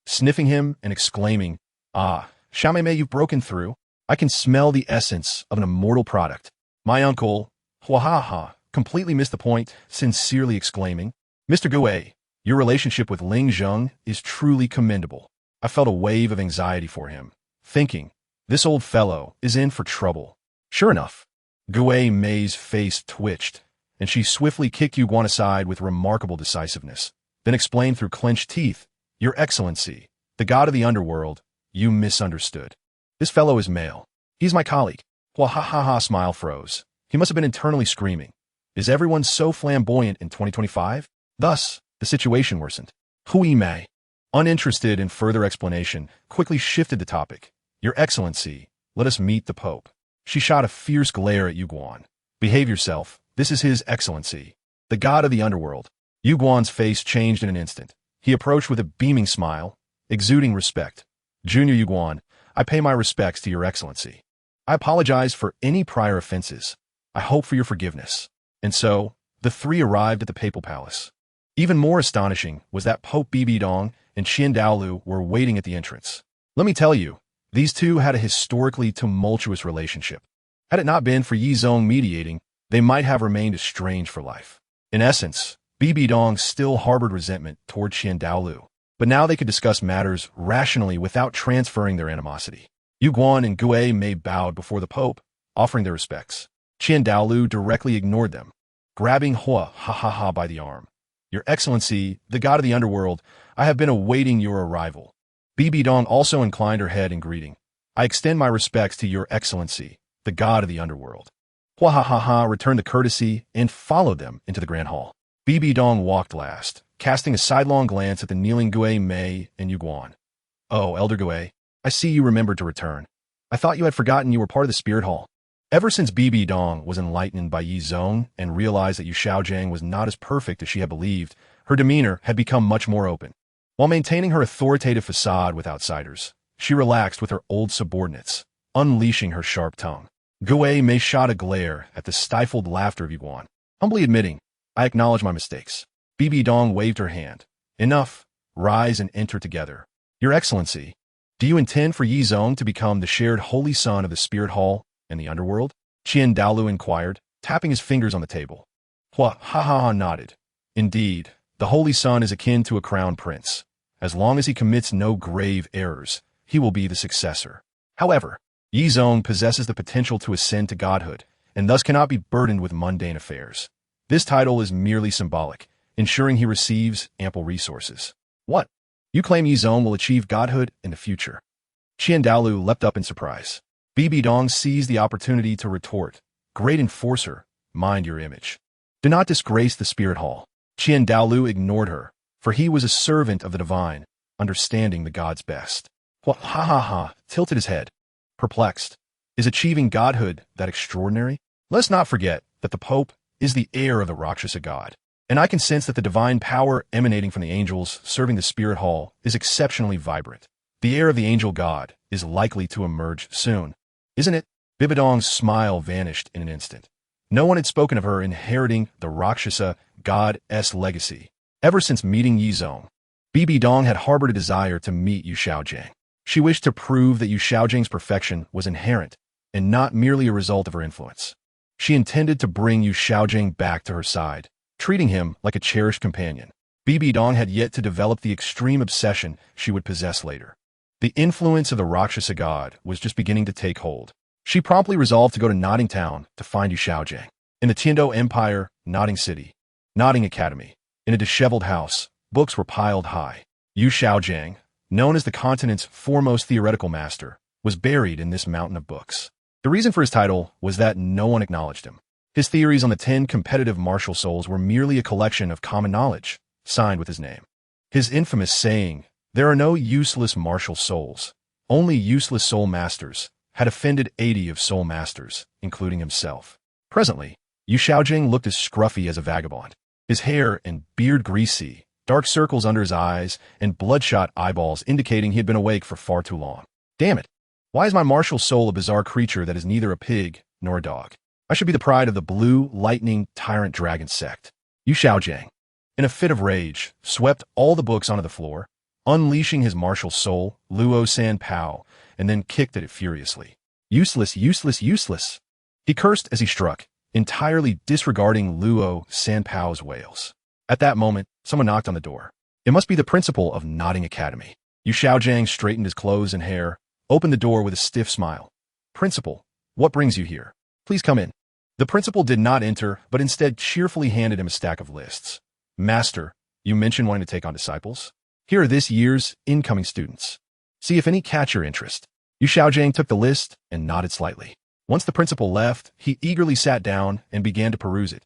sniffing him and exclaiming, "Ah, Xiao Mei Mei, you've broken through. I can smell the essence of an immortal product." My uncle, Huahaha, completely missed the point, sincerely exclaiming, "Mr. Gue, your relationship with Ling Zheng is truly commendable." I felt a wave of anxiety for him, thinking, this old fellow is in for trouble. Sure enough, Gue Mei's face twitched, and she swiftly kicked Yuguan aside with remarkable decisiveness, then explained through clenched teeth, "Your Excellency, the god of the underworld, you misunderstood. This fellow is male. He's my colleague." Wahahaha smile froze. He must have been internally screaming. Is everyone so flamboyant in 2025? Thus, the situation worsened. Hui Mei, uninterested in further explanation, quickly shifted the topic. "Your Excellency, let us meet the Pope." She shot a fierce glare at Yuguan. "Behave yourself. This is His Excellency, the god of the underworld." Yuguan's face changed in an instant. He approached with a beaming smile, exuding respect. "Junior Yuguan, I pay my respects to Your Excellency. I apologize for any prior offenses. I hope for your forgiveness." And so, the 3 arrived at the Papal Palace. Even more astonishing was that Pope Bibidong and Qian Daolu were waiting at the entrance. Let me tell you, these 2 had a historically tumultuous relationship. Had it not been for Ye Zong mediating, they might have remained estranged for life. In essence, Bibidong still harbored resentment toward Qian Daolu, but now they could discuss matters rationally without transferring their animosity. Yuguan and Gue Mei bowed before the Pope, offering their respects. Qian Daolu directly ignored them, grabbing Huahaha by the arm. "Your Excellency, the god of the underworld, I have been awaiting your arrival." Bibidong also inclined her head in greeting. "I extend my respects to Your Excellency, the god of the underworld." Huahaha returned the courtesy and followed them into the Grand Hall. Bibidong walked last, casting a sidelong glance at the kneeling Gui Mei and Yuguan. "Oh, Elder Gui, I see you remembered to return. I thought you had forgotten you were part of the Spirit Hall." Ever since Bibi Dong was enlightened by Yi Zong and realized that Yu Xiaojiang was not as perfect as she had believed, her demeanor had become much more open. While maintaining her authoritative facade with outsiders, she relaxed with her old subordinates, unleashing her sharp tongue. Gui Mei shot a glare at the stifled laughter of Yuguan, humbly admitting, "I acknowledge my mistakes." Bibi Dong waved her hand. "Enough. Rise and enter together. Your Excellency, do you intend for Yi Zong to become the shared holy son of the Spirit Hall and the underworld?" Qian Daolu inquired, tapping his fingers on the table. Hua ha ha ha nodded. "Indeed, the holy son is akin to a crown prince. As long as he commits no grave errors, he will be the successor. However, Yi Zong possesses the potential to ascend to godhood, and thus cannot be burdened with mundane affairs. This title is merely symbolic, ensuring he receives ample resources." "What? You claim Yi Zong will achieve godhood in the future?" Qian Daolu leapt up in surprise. Bibi Dong seized the opportunity to retort, "Great enforcer, mind your image. Do not disgrace the Spirit Hall." Qian Daolu ignored her, for he was a servant of the divine, understanding the gods best. Hua ha ha ha, tilted his head. Perplexed. Is achieving godhood that extraordinary? Let's not forget that the Pope is the heir of the Rakshasa god, and I can sense that the divine power emanating from the angels serving the Spirit Hall is exceptionally vibrant. The heir of the angel god is likely to emerge soon, isn't it? Bibidong's smile vanished in an instant. No one had spoken of her inheriting the Rakshasa god's legacy. Ever since meeting Yi Zong, Bibi Dong had harbored a desire to meet Yu Xiaojiang. She wished to prove that Yu Xiaojiang's perfection was inherent and not merely a result of her influence. She intended to bring Yu Xiaojiang back to her side, treating him like a cherished companion. Bibi Dong had yet to develop the extreme obsession she would possess later. The influence of the Rakshasa god was just beginning to take hold. She promptly resolved to go to Nodding Town to find Yu Xiaojiang. In the Tiando Empire, Nodding City, Nodding Academy, in a disheveled house, books were piled high. Yu Xiaojiang, known as the continent's foremost theoretical master, was buried in this mountain of books. The reason for his title was that no one acknowledged him. His theories on the 10 competitive martial souls were merely a collection of common knowledge, signed with his name. His infamous saying, "There are no useless martial souls, only useless soul masters," had offended 80 of soul masters, including himself. Presently, Yu Xiaojiang looked as scruffy as a vagabond. His hair and beard greasy, dark circles under his eyes, and bloodshot eyeballs indicating he had been awake for far too long. Damn it! Why is my martial soul a bizarre creature that is neither a pig nor a dog? I should be the pride of the Blue Lightning Tyrant Dragon Sect. Yu Xiaojiang, in a fit of rage, swept all the books onto the floor, unleashing his martial soul, Luo San Pao, and then kicked at it furiously. Useless, useless, useless! He cursed as he struck, entirely disregarding Luo San Pao's wails. At that moment, someone knocked on the door. It must be the principal of Nodding Academy. Yu Xiaojiang straightened his clothes and hair, opened the door with a stiff smile. "Principal, what brings you here? Please come in." The principal did not enter, but instead cheerfully handed him a stack of lists. "Master, you mentioned wanting to take on disciples? Here are this year's incoming students. See if any catch your interest." Yu Xiaojiang took the list and nodded slightly. Once the principal left, he eagerly sat down and began to peruse it.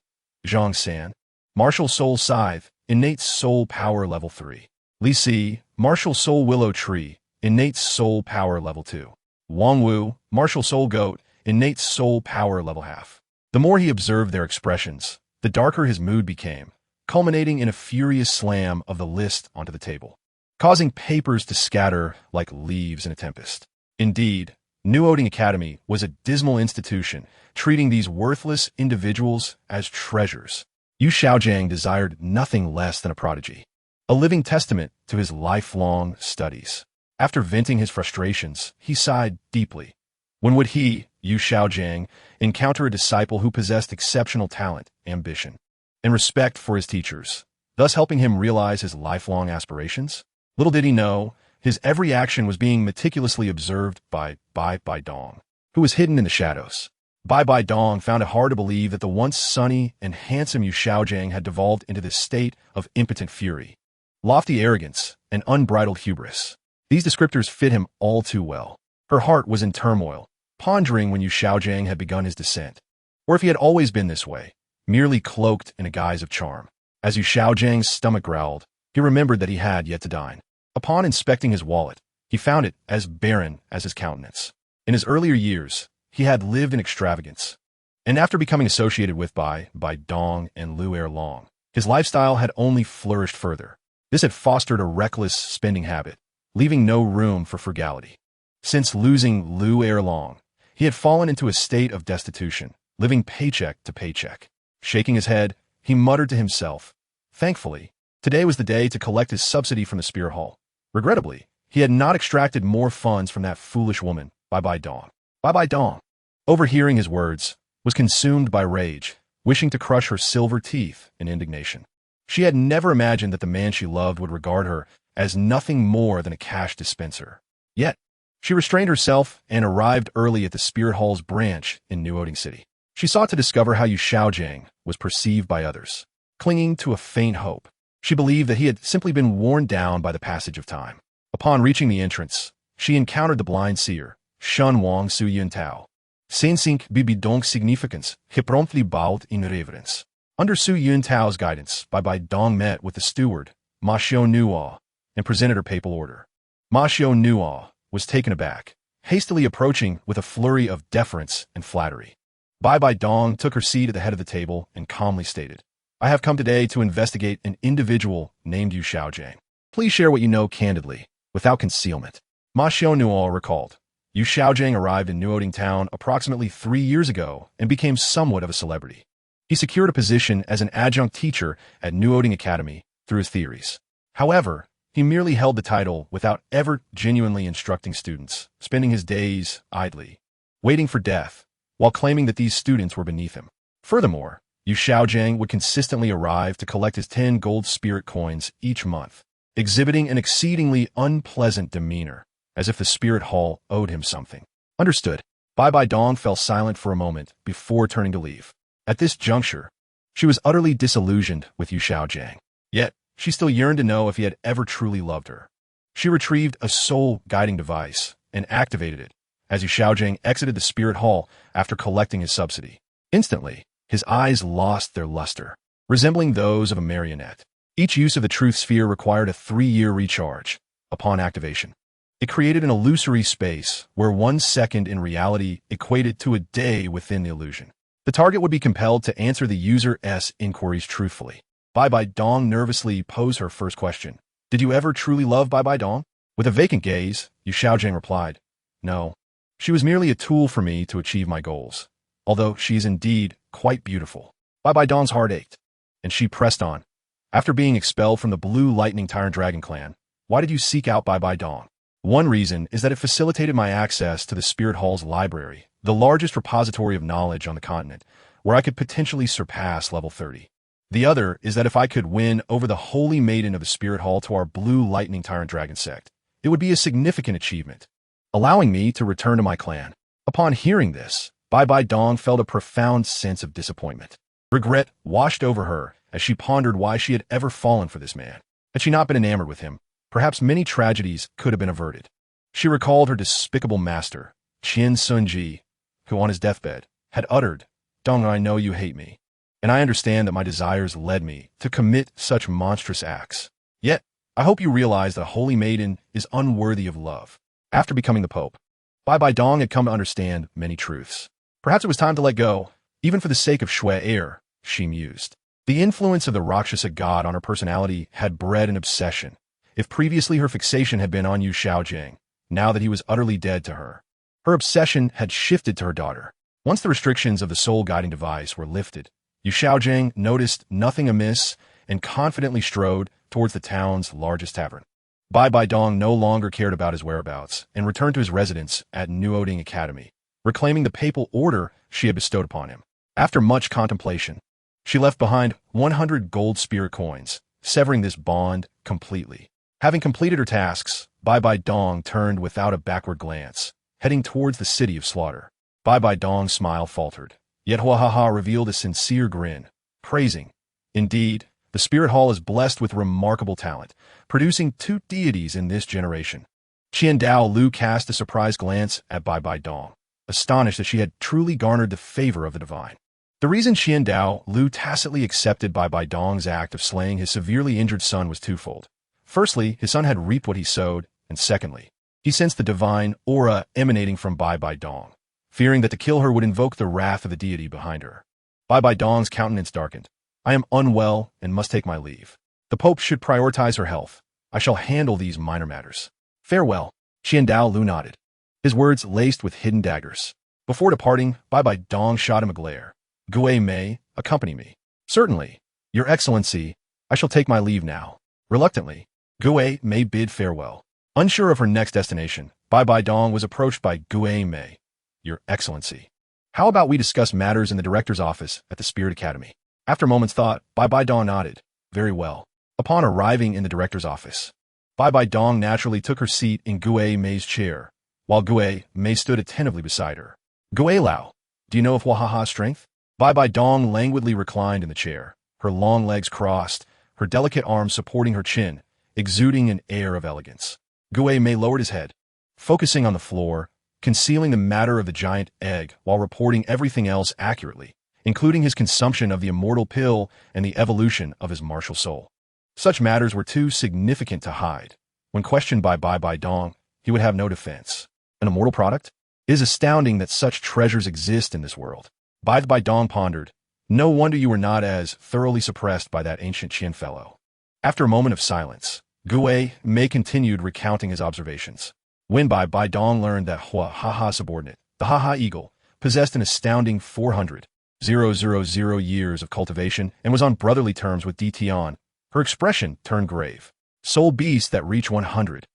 Zhang San, Martial Soul Scythe, Innate Soul Power Level 3. Li Si, Martial Soul Willow Tree, Innate Soul Power Level 2. Wang Wu, Martial Soul Goat, Innate Soul Power Level Half. The more he observed their expressions, the darker his mood became, culminating in a furious slam of the list onto the table, causing papers to scatter like leaves in a tempest. Indeed, Nodding Academy was a dismal institution, treating these worthless individuals as treasures. Yu Xiaojiang desired nothing less than a prodigy, a living testament to his lifelong studies. After venting his frustrations, he sighed deeply. When would he, Yu Xiaojiang, encounter a disciple who possessed exceptional talent, ambition, and respect for his teachers, thus helping him realize his lifelong aspirations? Little did he know, his every action was being meticulously observed by Bai Dong, who was hidden in the shadows. Bai Dong found it hard to believe that the once sunny and handsome Yu Xiaojiang had devolved into this state of impotent fury, lofty arrogance, and unbridled hubris. These descriptors fit him all too well. Her heart was in turmoil, pondering when Yu Xiaojiang had begun his descent, or if he had always been this way, merely cloaked in a guise of charm. As Yu Xiaojiang's stomach growled, he remembered that he had yet to dine. Upon inspecting his wallet, he found it as barren as his countenance. In his earlier years, he had lived in extravagance, and after becoming associated with Bai Dong and Lu Erlong, his lifestyle had only flourished further. This had fostered a reckless spending habit, leaving no room for frugality. Since losing Lu Erlong, he had fallen into a state of destitution, living paycheck to paycheck. Shaking his head, he muttered to himself, "Thankfully, today was the day to collect his subsidy from the Spirit Hall." Regrettably, he had not extracted more funds from that foolish woman, Bai Dong. Bai Dong, overhearing his words, was consumed by rage, wishing to crush her silver teeth in indignation. She had never imagined that the man she loved would regard her as nothing more than a cash dispenser. Yet, she restrained herself and arrived early at the Spirit Hall's branch in New Oding City. She sought to discover how Yu Xiaojiang was perceived by others. Clinging to a faint hope, she believed that he had simply been worn down by the passage of time. Upon reaching the entrance, she encountered the blind seer, Shun Wang Su Yun Tao. Sensink bibi donc significance, he promptly bowed in reverence. Under Su Yun Tao's guidance, Bai Dong met with the steward, Ma Xiao Nuo, and presented her papal order. Ma Xiao Nuo was taken aback, hastily approaching with a flurry of deference and flattery. Bai Dong took her seat at the head of the table and calmly stated, "I have come today to investigate an individual named Yu Xiaojiang. Please share what you know candidly, without concealment." Ma Xiao Nuo recalled, Yu Xiaojiang arrived in New Oding Town approximately 3 years ago and became somewhat of a celebrity. He secured a position as an adjunct teacher at New Oding Academy through his theories. However, he merely held the title without ever genuinely instructing students, spending his days idly, waiting for death, while claiming that these students were beneath him. Furthermore, Yu Xiaojiang would consistently arrive to collect his 10 gold spirit coins each month, exhibiting an exceedingly unpleasant demeanor, as if the Spirit Hall owed him something. Understood. Bai Dong fell silent for a moment before turning to leave. At this juncture, she was utterly disillusioned with Yu Xiaojiang. Yet, she still yearned to know if he had ever truly loved her. She retrieved a soul-guiding device and activated it as Yu Xiaojiang exited the Spirit Hall after collecting his subsidy. Instantly, his eyes lost their luster, resembling those of a marionette. Each use of the truth sphere required a 3-year recharge upon activation. It created an illusory space where 1 second in reality equated to a day within the illusion. The target would be compelled to answer the user's inquiries truthfully. Bai Dong nervously posed her first question. "Did you ever truly love Bai Dong?" With a vacant gaze, Yu Xiaojiang replied, "No. She was merely a tool for me to achieve my goals, although she is indeed quite beautiful." Bai Dong's heart ached, and she pressed on. "After being expelled from the Blue Lightning Tyrant Dragon clan, why did you seek out Bai Dong?" "One reason is that it facilitated my access to the Spirit Hall's library, the largest repository of knowledge on the continent, where I could potentially surpass level 30. The other is that if I could win over the Holy Maiden of the Spirit Hall to our Blue Lightning Tyrant Dragon sect, it would be a significant achievement, allowing me to return to my clan." Upon hearing this, Bai Dong felt a profound sense of disappointment. Regret washed over her as she pondered why she had ever fallen for this man. Had she not been enamored with him, perhaps many tragedies could have been averted. She recalled her despicable master, Qian Sunji, who on his deathbed had uttered, "Dong, I know you hate me, and I understand that my desires led me to commit such monstrous acts. Yet, I hope you realize that a holy maiden is unworthy of love." After becoming the Pope, Bai Dong had come to understand many truths. Perhaps it was time to let go, even for the sake of Shui Air, she mused. The influence of the Rakshasa god on her personality had bred an obsession. If previously her fixation had been on Yu Xiaojiang, now that he was utterly dead to her, her obsession had shifted to her daughter. Once the restrictions of the soul-guiding device were lifted, Yu Xiaojiang noticed nothing amiss and confidently strode towards the town's largest tavern. Bai Dong no longer cared about his whereabouts and returned to his residence at New Oding Academy, reclaiming the papal order she had bestowed upon him. After much contemplation, she left behind 100 gold spirit coins, severing this bond completely. Having completed her tasks, Bai Dong turned without a backward glance, heading towards the city of slaughter. Bai Dong's smile faltered, yet Huahaha revealed a sincere grin, praising, "Indeed, the Spirit Hall is blessed with remarkable talent, producing 2 deities in this generation." Qian Dao Lu cast a surprised glance at Bai Dong, astonished that she had truly garnered the favor of the divine. The reason Qiandao Lu tacitly accepted Bai Dong's act of slaying his severely injured son was twofold. Firstly, his son had reaped what he sowed, and secondly, he sensed the divine aura emanating from Bai Dong, fearing that to kill her would invoke the wrath of the deity behind her. Bai Dong's countenance darkened. I am unwell and must take my leave. The Pope should prioritize her health. I shall handle these minor matters. Farewell. Qiandao Lu nodded, his words laced with hidden daggers. Before departing, Bai Dong shot him a glare. Gui Mei, accompany me. Certainly. Your Excellency, I shall take my leave now. Reluctantly, Gui Mei bid farewell. Unsure of her next destination, Bai Dong was approached by Gui Mei. Your Excellency. How about we discuss matters in the director's office at the Spirit Academy? After a moment's thought, Bai Dong nodded. Very well. Upon arriving in the director's office, Bai Dong naturally took her seat in Gui Mei's chair, while Gui Mei stood attentively beside her. Gui Lao, do you know of Wahaha's strength? Bai Dong languidly reclined in the chair, her long legs crossed, her delicate arms supporting her chin, exuding an air of elegance. Gui Mei lowered his head, focusing on the floor, concealing the matter of the giant egg while reporting everything else accurately, including his consumption of the immortal pill and the evolution of his martial soul. Such matters were too significant to hide. When questioned by Bai Dong, he would have no defense. An immortal product? It is astounding that such treasures exist in this world. Bai Dong pondered. No wonder you were not as thoroughly suppressed by that ancient Qian fellow. After a moment of silence, Gui Mei continued recounting his observations. When Bai Dong learned that Ha subordinate, the Ha Eagle, possessed an astounding 400,000 years of cultivation and was on brotherly terms with Tian, her expression turned grave. Soul beasts that reach 100,000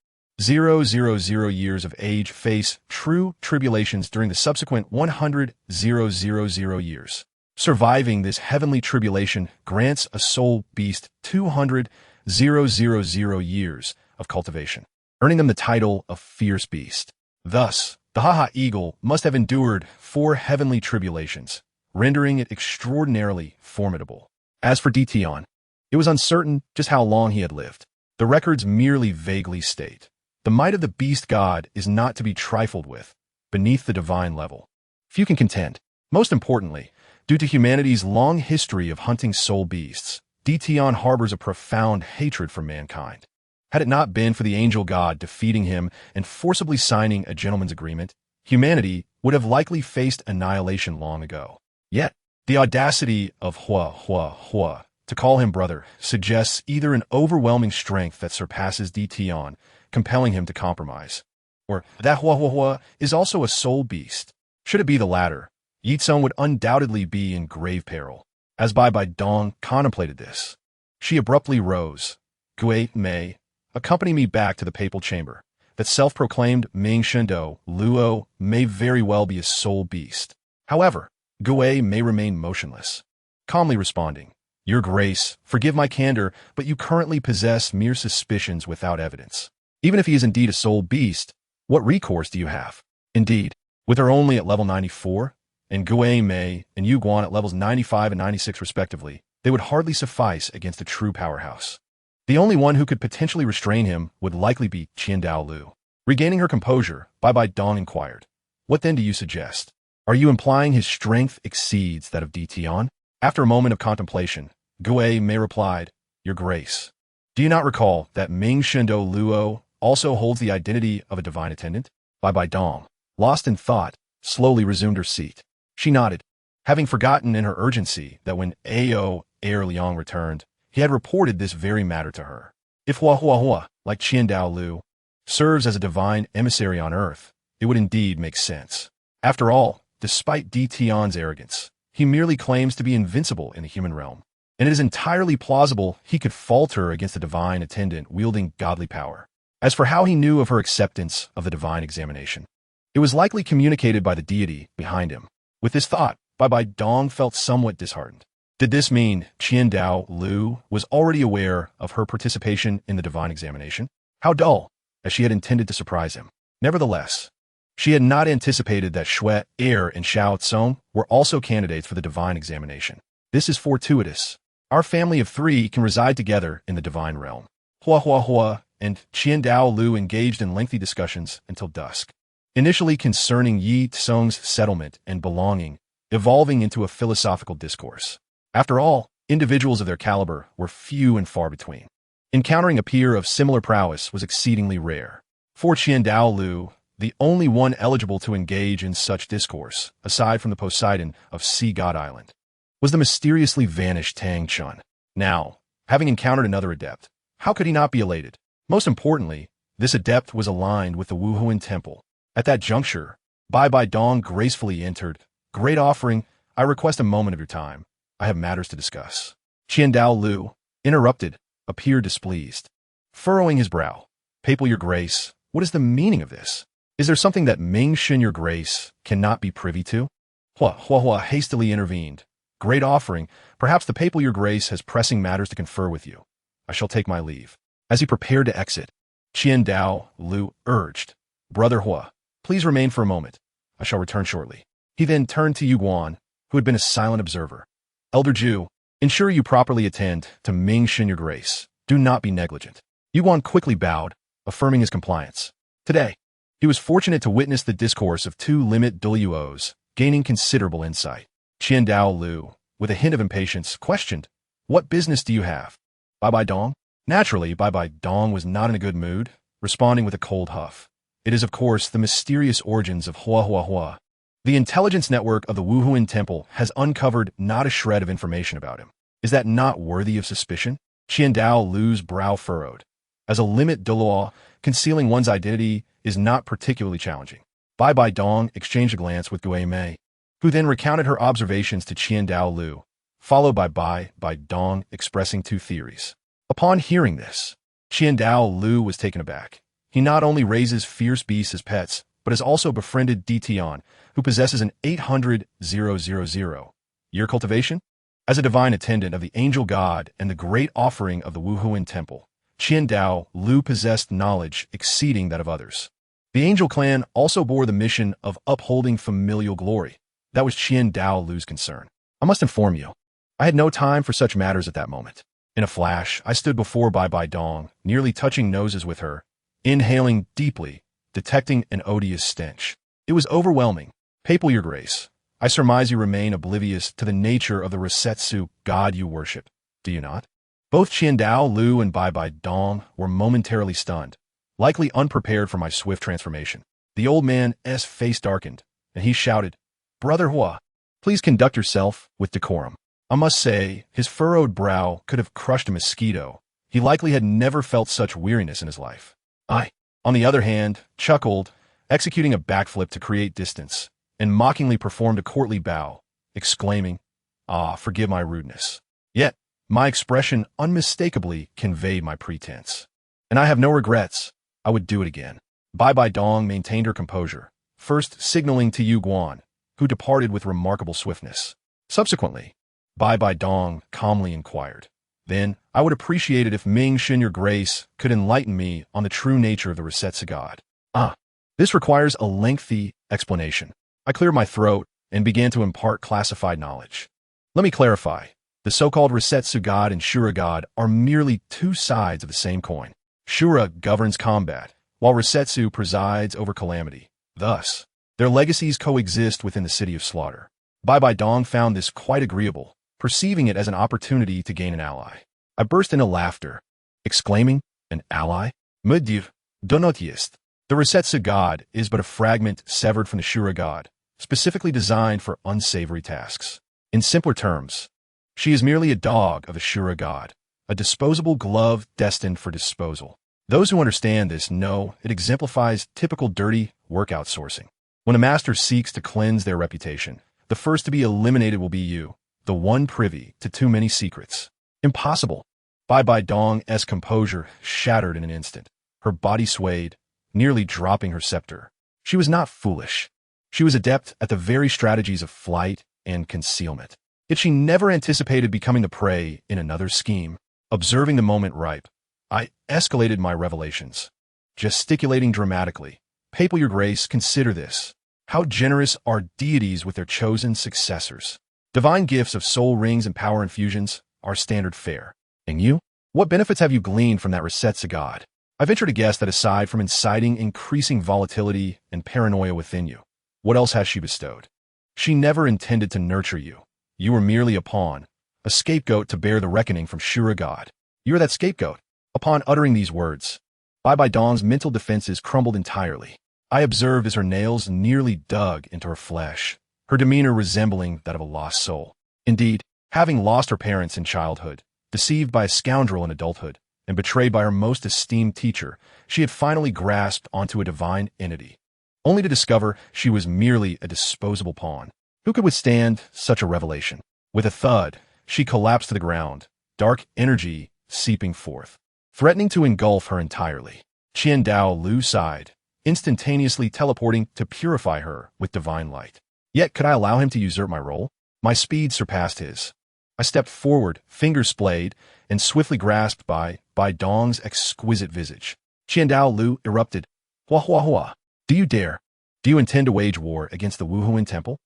years of age face true tribulations during the subsequent 100,000 years. Surviving this heavenly tribulation grants a soul beast 200,000 years of cultivation, earning them the title of fierce beast. Thus, the Ha Eagle must have endured 4 heavenly tribulations, rendering it extraordinarily formidable. As for Tian, it was uncertain just how long he had lived. The records merely vaguely state, the might of the beast god is not to be trifled with, beneath the divine level. Few can contend. Most importantly, due to humanity's long history of hunting soul beasts, Tian harbors a profound hatred for mankind. Had it not been for the angel god defeating him and forcibly signing a gentleman's agreement, humanity would have likely faced annihilation long ago. Yet, the audacity of Hua to call him brother suggests either an overwhelming strength that surpasses Tian, compelling him to compromise, or that Hua is also a soul beast. Should it be the latter, Ye Cong would undoubtedly be in grave peril. As Bai Dong contemplated this, she abruptly rose. Gui Mei, accompany me back to the papal chamber. That self-proclaimed Ming Shendo Luo may very well be a soul beast. However, Gui may remain motionless, calmly responding, Your Grace, forgive my candor, but you currently possess mere suspicions without evidence. Even if he is indeed a soul beast, what recourse do you have? Indeed, with her only at level 94, and Gui Mei and Yu Guan at levels 95 and 96 respectively, they would hardly suffice against a true powerhouse. The only one who could potentially restrain him would likely be Qiandao Lu. Regaining her composure, Bai Dong inquired, What then do you suggest? Are you implying his strength exceeds that of Tian? After a moment of contemplation, Gui Mei replied, Your Grace, do you not recall that Ming Shendo Luo also holds the identity of a divine attendant? Bai Dong, lost in thought, slowly resumed her seat. She nodded, having forgotten in her urgency that when Ao Air Liang returned, he had reported this very matter to her. If Hua, like Qiandao Lu, serves as a divine emissary on Earth, it would indeed make sense. After all, despite Tian's arrogance, he merely claims to be invincible in the human realm, and it is entirely plausible he could falter against a divine attendant wielding godly power. As for how he knew of her acceptance of the divine examination, it was likely communicated by the deity behind him. With this thought, Bai Dong felt somewhat disheartened. Did this mean Qiandao Lu was already aware of her participation in the divine examination? How dull, as she had intended to surprise him. Nevertheless, she had not anticipated that Shui, Air, and Xiao Tsong were also candidates for the divine examination. This is fortuitous. Our family of 3 can reside together in the divine realm. Hua and Qiandao Lu engaged in lengthy discussions until dusk. Initially concerning Ye Cong's settlement and belonging, evolving into a philosophical discourse. After all, individuals of their caliber were few and far between. Encountering a peer of similar prowess was exceedingly rare. For Qiandao Lu, the only one eligible to engage in such discourse, aside from the Poseidon of Sea God Island, was the mysteriously vanished Tang Chun. Now, having encountered another adept, how could he not be elated? Most importantly, this adept was aligned with the Wuhuan Temple. At that juncture, Bai Dong gracefully entered. Great offering, I request a moment of your time. I have matters to discuss. Qiandao Lu, interrupted, appeared displeased. Furrowing his brow. Papal Your Grace, what is the meaning of this? Is there something that Ming Shin Your Grace cannot be privy to? Hua hastily intervened. Great offering, perhaps the Papal Your Grace has pressing matters to confer with you. I shall take my leave. As he prepared to exit, Qiandao Lu urged, Brother Hua, please remain for a moment. I shall return shortly. He then turned to Yu Guan, who had been a silent observer. Elder Ju, ensure you properly attend to Ming Shin Your Grace. Do not be negligent. Yu Guan quickly bowed, affirming his compliance. Today, he was fortunate to witness the discourse of two limit Douluos, gaining considerable insight. Qiandao Lu, with a hint of impatience, questioned, What business do you have? Bai Dong? Naturally, Bai Dong was not in a good mood, responding with a cold huff. It is, of course, the mysterious origins of Hua. The intelligence network of the Wuhuan Temple has uncovered not a shred of information about him. Is that not worthy of suspicion? Qiandao Lu's brow furrowed. As a limit Douluo, concealing one's identity is not particularly challenging. Bai Dong exchanged a glance with Gui Mei, who then recounted her observations to Qiandao Lu, followed by Bai Dong expressing two theories. Upon hearing this, Qiandao Lu was taken aback. He not only raises fierce beasts as pets, but has also befriended Di Tian, who possesses an 800,000 year cultivation. As a divine attendant of the angel god and the great offering of the Wuhuan Temple, Qiandao Lu possessed knowledge exceeding that of others. The angel clan also bore the mission of upholding familial glory. That was Qiandao Lu's concern. I must inform you, I had no time for such matters at that moment. In a flash, I stood before Bai Dong, nearly touching noses with her, inhaling deeply, detecting an odious stench. It was overwhelming. Papal Your Grace, I surmise you remain oblivious to the nature of the Resetsu god you worship, do you not? Both Qiandao Lu and Bai Dong were momentarily stunned, likely unprepared for my swift transformation. The old man's face darkened, and he shouted, Brother Hua, please conduct yourself with decorum. I must say, his furrowed brow could have crushed a mosquito. He likely had never felt such weariness in his life. I, on the other hand, chuckled, executing a backflip to create distance, and mockingly performed a courtly bow, exclaiming, forgive my rudeness. Yet, my expression unmistakably conveyed my pretense. And I have no regrets. I would do it again. Bai Dong maintained her composure, first signaling to Yu Guan, who departed with remarkable swiftness. Subsequently, Bai Dong calmly inquired, Then, I would appreciate it if Ming Shin Your Grace could enlighten me on the true nature of the Resetsu god. This requires a lengthy explanation. I cleared my throat and began to impart classified knowledge. Let me clarify. The so-called Resetsu god and Shura god are merely two sides of the same coin. Shura governs combat, while Resetsu presides over calamity. Thus, their legacies coexist within the city of slaughter. Bai Dong found this quite agreeable, perceiving it as an opportunity to gain an ally. I burst into laughter, exclaiming, An ally? Mudiv, Donotist. The Resetsu god is but a fragment severed from the Shura god, specifically designed for unsavory tasks. In simpler terms, she is merely a dog of the Shura god, a disposable glove destined for disposal. Those who understand this know it exemplifies typical dirty work outsourcing. When a master seeks to cleanse their reputation, the first to be eliminated will be you, the one privy to too many secrets. Impossible. Bai Dong's composure shattered in an instant. Her body swayed, nearly dropping her scepter. She was not foolish. She was adept at the very strategies of flight and concealment. Yet she never anticipated becoming the prey in another scheme. Observing the moment ripe, I escalated my revelations, gesticulating dramatically. Papal Your Grace, consider this. How generous are deities with their chosen successors. Divine gifts of soul rings and power infusions are standard fare. And you? What benefits have you gleaned from that Resetsu god? I venture to guess that aside from inciting increasing volatility and paranoia within you, what else has she bestowed? She never intended to nurture you. You were merely a pawn, a scapegoat to bear the reckoning from Shura God. You are that scapegoat. Upon uttering these words, Bai Dong's mental defenses crumbled entirely. I observed as her nails nearly dug into her flesh, her demeanor resembling that of a lost soul. Indeed, having lost her parents in childhood, deceived by a scoundrel in adulthood, and betrayed by her most esteemed teacher, she had finally grasped onto a divine entity, only to discover she was merely a disposable pawn. Who could withstand such a revelation? With a thud, she collapsed to the ground, dark energy seeping forth, threatening to engulf her entirely. Qiandao Lu sighed, instantaneously teleporting to purify her with divine light. Yet could I allow him to usurp my role? My speed surpassed his. I stepped forward, fingers splayed, and swiftly grasped Bai Dong's exquisite visage. Qiandao Lu erupted. Hua hua hua. Do you dare? Do you intend to wage war against the Wuhuan Temple?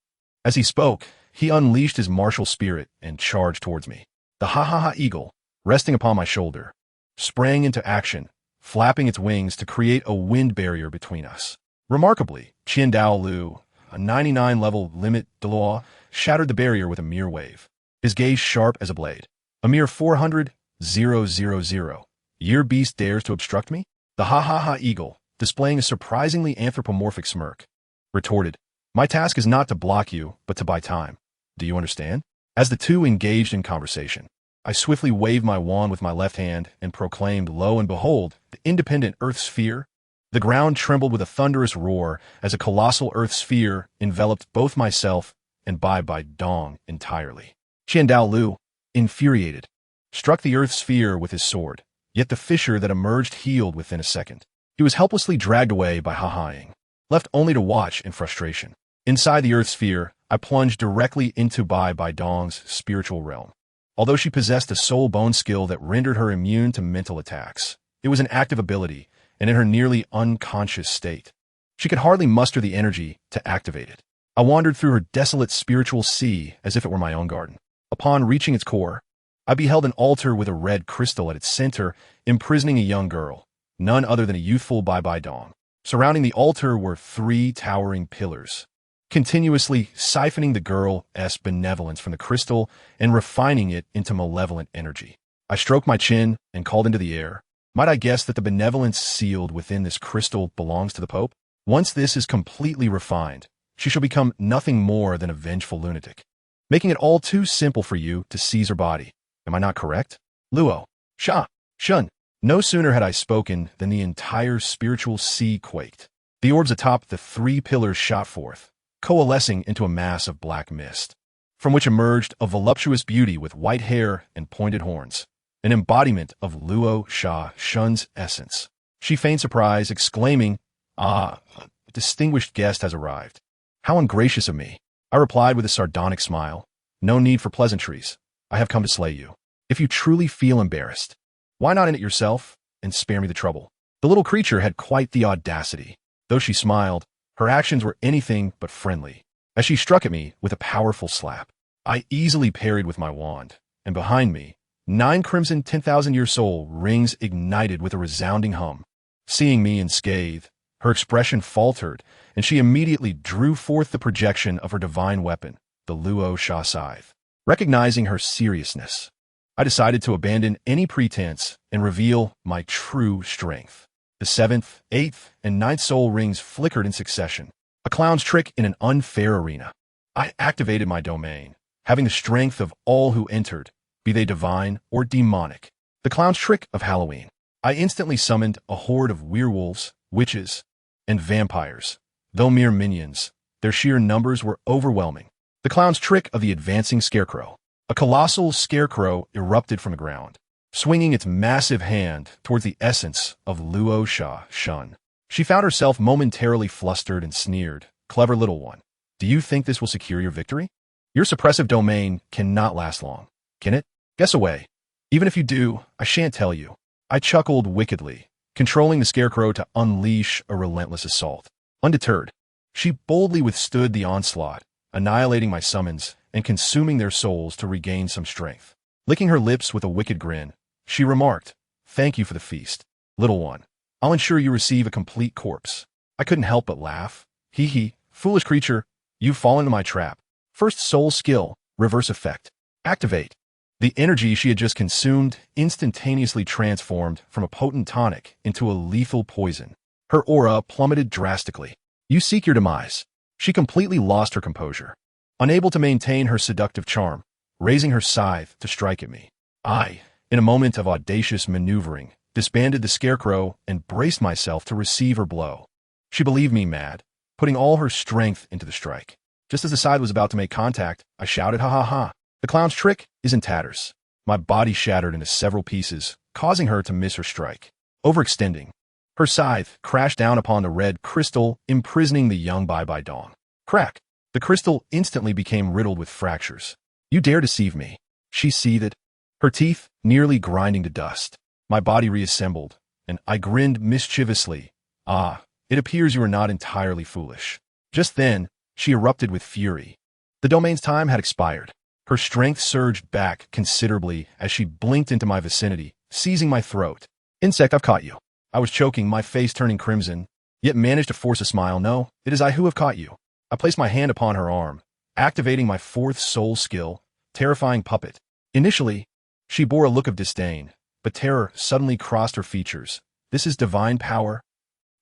As he spoke, he unleashed his martial spirit and charged towards me. The ha-ha-ha eagle, resting upon my shoulder, sprang into action, flapping its wings to create a wind barrier between us. Remarkably, Qiandao Lu, a 99-level limit Douluo, shattered the barrier with a mere wave, his gaze sharp as a blade. A mere 400,000. Your beast dares to obstruct me? The ha-ha-ha eagle, displaying a surprisingly anthropomorphic smirk, retorted, My task is not to block you, but to buy time. Do you understand? As the two engaged in conversation, I swiftly waved my wand with my left hand and proclaimed, Lo and behold, the independent Earth Sphere. The ground trembled with a thunderous roar as a colossal Earth Sphere enveloped both myself and Bai Dong entirely. Qiandao Lu, infuriated, struck the Earth Sphere with his sword, yet the fissure that emerged healed within a second. He was helplessly dragged away by Ha-haing, left only to watch in frustration. Inside the Earth Sphere, I plunged directly into Bai Dong's spiritual realm. Although she possessed a soul bone skill that rendered her immune to mental attacks, it was an active ability, and in her nearly unconscious state, she could hardly muster the energy to activate it. I wandered through her desolate spiritual sea as if it were my own garden. Upon reaching its core, I beheld an altar with a red crystal at its center, imprisoning a young girl, none other than a youthful Bai Dong. Surrounding the altar were 3 towering pillars, continuously siphoning the girl's benevolence from the crystal and refining it into malevolent energy. I stroked my chin and called into the air. Might I guess that the benevolence sealed within this crystal belongs to the Pope? Once this is completely refined, she shall become nothing more than a vengeful lunatic, making it all too simple for you to seize her body. Am I not correct? Luo, Sha, Shun. No sooner had I spoken than the entire spiritual sea quaked. The orbs atop the 3 pillars shot forth, coalescing into a mass of black mist, from which emerged a voluptuous beauty with white hair and pointed horns, an embodiment of Luo Sha Shun's essence. She feigned surprise, exclaiming, Ah, a distinguished guest has arrived. How ungracious of me. I replied with a sardonic smile. No need for pleasantries. I have come to slay you. If you truly feel embarrassed, why not end it yourself and spare me the trouble? The little creature had quite the audacity. Though she smiled, her actions were anything but friendly. As she struck at me with a powerful slap, I easily parried with my wand, and behind me, 9 crimson 10,000-year soul rings ignited with a resounding hum. Seeing me unscathed, her expression faltered, and she immediately drew forth the projection of her divine weapon, the Luo Sha scythe. Recognizing her seriousness, I decided to abandon any pretense and reveal my true strength. The 7th, 8th, and 9th soul rings flickered in succession, a clown's trick in an unfair arena. I activated my domain, having the strength of all who entered, be they divine or demonic. The clown's trick of Halloween. I instantly summoned a horde of werewolves, witches, and vampires. Though mere minions, their sheer numbers were overwhelming. The clown's trick of the advancing scarecrow. A colossal scarecrow erupted from the ground, swinging its massive hand towards the essence of Luo Sha Shun. She found herself momentarily flustered and sneered. Clever little one. Do you think this will secure your victory? Your suppressive domain cannot last long, can it? Guess away. Even if you do, I shan't tell you. I chuckled wickedly, controlling the scarecrow to unleash a relentless assault. Undeterred, she boldly withstood the onslaught, annihilating my summons and consuming their souls to regain some strength. Licking her lips with a wicked grin, she remarked, Thank you for the feast, little one. I'll ensure you receive a complete corpse. I couldn't help but laugh. Hee hee, foolish creature, you've fallen into my trap. First soul skill, reverse effect. Activate. The energy she had just consumed instantaneously transformed from a potent tonic into a lethal poison. Her aura plummeted drastically. You seek your demise. She completely lost her composure, unable to maintain her seductive charm, raising her scythe to strike at me. I, in a moment of audacious maneuvering, disbanded the scarecrow and braced myself to receive her blow. She believed me mad, putting all her strength into the strike. Just as the scythe was about to make contact, I shouted, "Ha ha ha! The clown's trick is in tatters." My body shattered into several pieces, causing her to miss her strike. Overextending, her scythe crashed down upon the red crystal, imprisoning the young Bai Dong. Crack! The crystal instantly became riddled with fractures. "You dare deceive me," she seethed, her teeth nearly grinding to dust. My body reassembled, and I grinned mischievously. "Ah, it appears you are not entirely foolish." Just then, she erupted with fury. The domain's time had expired. Her strength surged back considerably as she blinked into my vicinity, seizing my throat. "Insect, I've caught you." I was choking, my face turning crimson, yet managed to force a smile. "No, it is I who have caught you." I placed my hand upon her arm, activating my fourth soul skill, Terrifying Puppet. Initially, she bore a look of disdain, but terror suddenly crossed her features. "This is divine power?"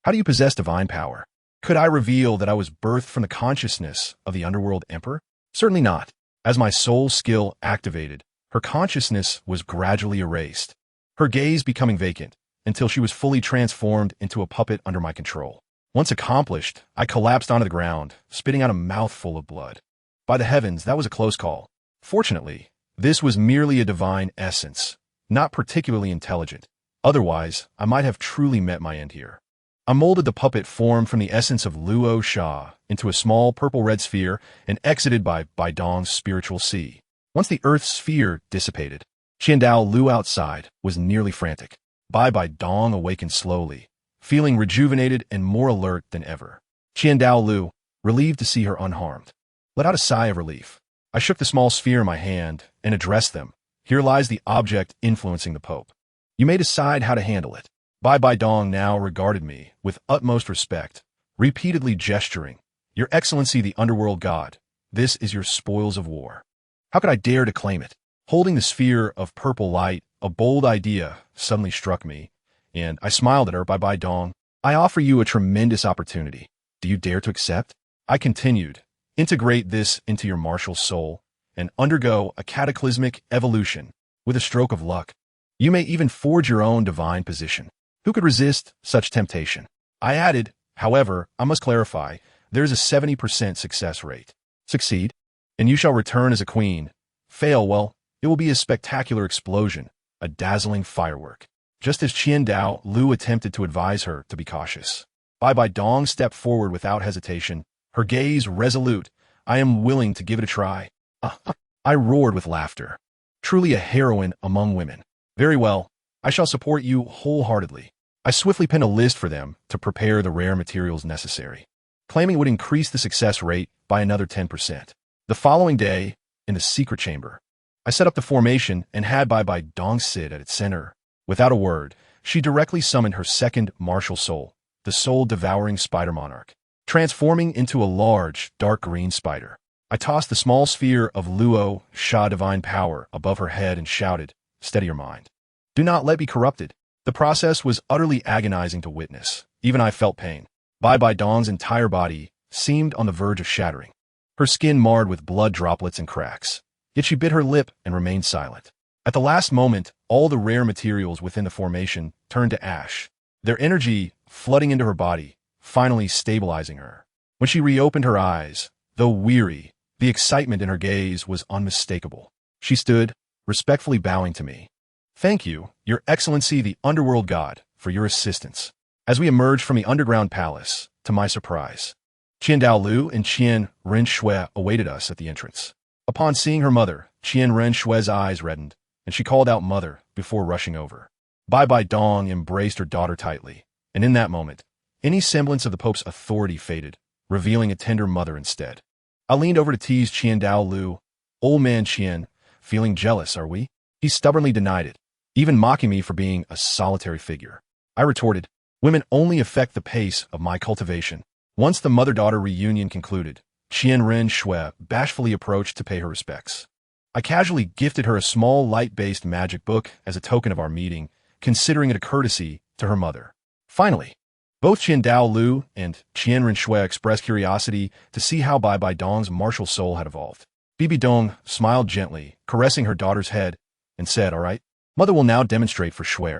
"How do you possess divine power?" Could I reveal that I was birthed from the consciousness of the underworld emperor? Certainly not. As my soul skill activated, her consciousness was gradually erased, her gaze becoming vacant, until she was fully transformed into a puppet under my control. Once accomplished, I collapsed onto the ground, spitting out a mouthful of blood. By the heavens, that was a close call. Fortunately, this was merely a divine essence, not particularly intelligent. Otherwise, I might have truly met my end here. I molded the puppet form from the essence of Luo Sha into a small purple-red sphere and exited by Bai Dong's spiritual sea. Once the earth's sphere dissipated, Qiandao Lu outside was nearly frantic. Bai Dong awakened slowly, feeling rejuvenated and more alert than ever. Qiandao Lu, relieved to see her unharmed, let out a sigh of relief. I shook the small sphere in my hand and addressed them. "Here lies the object influencing the Pope. You may decide how to handle it." Bai Dong now regarded me with utmost respect, repeatedly gesturing, "Your Excellency the Underworld God, this is your spoils of war." How could I dare to claim it? Holding the sphere of purple light, a bold idea suddenly struck me, and I smiled at her. "Bai Dong, I offer you a tremendous opportunity. Do you dare to accept?" I continued, "Integrate this into your martial soul and undergo a cataclysmic evolution with a stroke of luck. You may even forge your own divine position. Who could resist such temptation?" I added, "However, I must clarify, there is a 70% success rate. Succeed, and you shall return as a queen. Fail, well, it will be a spectacular explosion, a dazzling firework." Just as Qiandao Lu attempted to advise her to be cautious, Bai Dong stepped forward without hesitation, her gaze resolute. "I am willing to give it a try." I roared with laughter. Truly a heroine among women. "Very well, I shall support you wholeheartedly." I swiftly penned a list for them to prepare the rare materials necessary, claiming it would increase the success rate by another 10%. The following day, in the secret chamber, I set up the formation and had Bai Dong sit at its center. Without a word, she directly summoned her second martial soul, the soul-devouring spider monarch, transforming into a large, dark green spider. I tossed the small sphere of Luo Sha divine power above her head and shouted, "Steady your mind. Do not let it be corrupted." The process was utterly agonizing to witness. Even I felt pain. Bai Dong's entire body seemed on the verge of shattering, her skin marred with blood droplets and cracks. Yet she bit her lip and remained silent. At the last moment, all the rare materials within the formation turned to ash, their energy flooding into her body, finally stabilizing her. When she reopened her eyes, though weary, the excitement in her gaze was unmistakable. She stood, respectfully bowing to me. "Thank you, Your Excellency the Underworld God, for your assistance." As we emerged from the underground palace, to my surprise, Qiandao Lu and Qian Renshui awaited us at the entrance. Upon seeing her mother, Qian Renshui's eyes reddened, and she called out "Mother" before rushing over. Bai Dong embraced her daughter tightly, and in that moment, any semblance of the Pope's authority faded, revealing a tender mother instead. I leaned over to tease Qiandao Lu. "Old man Qian, feeling jealous, are we?" He stubbornly denied it, even mocking me for being a solitary figure. I retorted, "Women only affect the pace of my cultivation." Once the mother-daughter reunion concluded, Qianren Shui bashfully approached to pay her respects. I casually gifted her a small light-based magic book as a token of our meeting, considering it a courtesy to her mother. Finally, both Qian Daolu and Qianren Shui expressed curiosity to see how Bai Bai Dong's martial soul had evolved. Bibi Dong smiled gently, caressing her daughter's head, and said, "All right, mother will now demonstrate for Shui."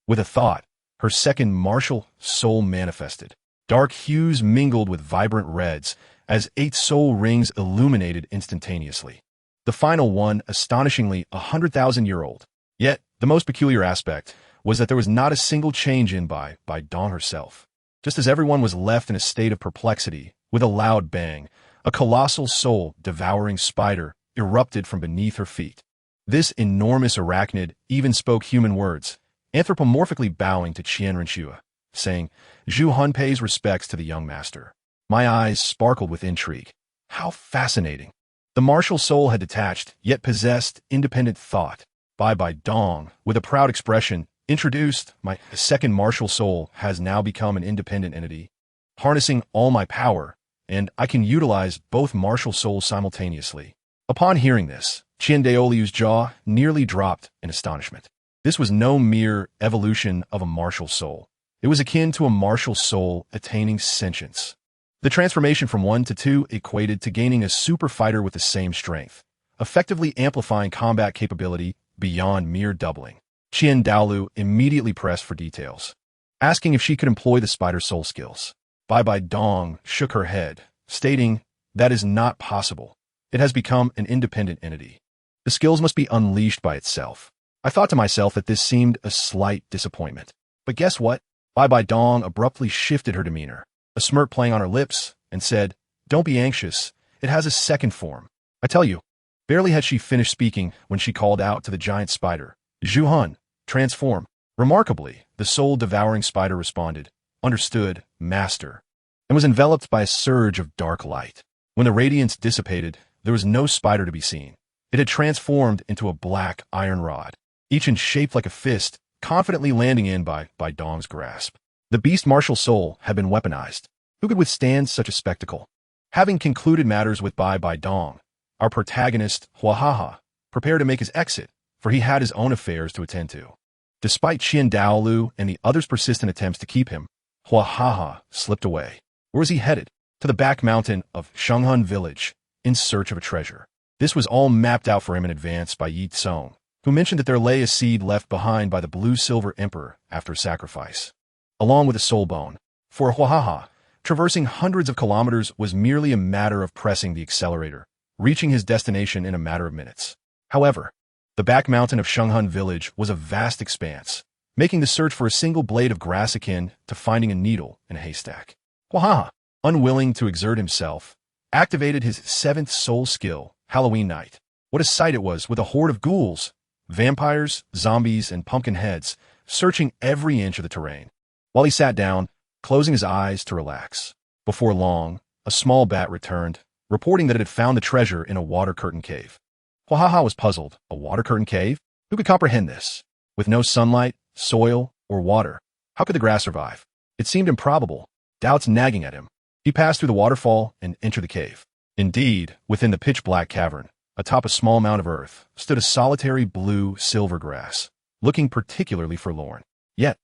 With a thought, her second martial soul manifested. Dark hues mingled with vibrant reds as 8 soul rings illuminated instantaneously. The final one, astonishingly 100,000-year-old. Yet, the most peculiar aspect was that there was not a single change in Bai Dong herself. Just as everyone was left in a state of perplexity, with a loud bang, a colossal soul-devouring spider erupted from beneath her feet. This enormous arachnid even spoke human words, anthropomorphically bowing to Qianren Shui, saying, "Zhu Han pays respects to the young master." My eyes sparkled with intrigue. How fascinating. The martial soul had detached, yet possessed, independent thought. Bai Dong, with a proud expression, introduced, "My second martial soul has now become an independent entity, harnessing all my power, and I can utilize both martial souls simultaneously." Upon hearing this, Qian Daoliu's jaw nearly dropped in astonishment. This was no mere evolution of a martial soul. It was akin to a martial soul attaining sentience. The transformation from 1 to 2 equated to gaining a super fighter with the same strength, effectively amplifying combat capability beyond mere doubling. Qian Daolu immediately pressed for details, asking if she could employ the spider soul skills. Bai Dong shook her head, stating, "That is not possible. It has become an independent entity. The skills must be unleashed by itself." I thought to myself that this seemed a slight disappointment. But guess what? Bai Dong abruptly shifted her demeanor, a smirk playing on her lips, and said, "Don't be anxious. It has a second form. I tell you." Barely had she finished speaking when she called out to the giant spider, "Zhu Han, transform." Remarkably, the soul-devouring spider responded, "Understood, master," and was enveloped by a surge of dark light. When the radiance dissipated, there was no spider to be seen. It had transformed into a black iron rod, each shaped like a fist, confidently landing in Bai Dong's grasp. The beast martial soul had been weaponized. Who could withstand such a spectacle? Having concluded matters with Bai Dong, our protagonist, Huahaha, prepared to make his exit, for he had his own affairs to attend to. Despite Qian Daolu and the others' persistent attempts to keep him, Huahaha slipped away. Where was he headed? To the back mountain of Shenghun village, in search of a treasure. This was all mapped out for him in advance by Ye Cong, who mentioned that there lay a seed left behind by the blue-silver emperor after a sacrifice, along with a soul bone. For Huahaha, traversing hundreds of kilometers was merely a matter of pressing the accelerator, reaching his destination in a matter of minutes. However, the back mountain of Shenghun village was a vast expanse, making the search for a single blade of grass akin to finding a needle in a haystack. Huahaha, unwilling to exert himself, activated his 7th soul skill, Halloween Night. What a sight it was, with a horde of ghouls, vampires, zombies, and pumpkin heads searching every inch of the terrain. While he sat down, closing his eyes to relax. Before long, a small bat returned, reporting that it had found the treasure in a water curtain cave. Huahaha was puzzled. A water curtain cave? Who could comprehend this? With no sunlight, soil, or water, how could the grass survive? It seemed improbable, doubts nagging at him. He passed through the waterfall and entered the cave. Indeed, within the pitch-black cavern, atop a small mound of earth, stood a solitary blue-silver grass, looking particularly forlorn. Yet,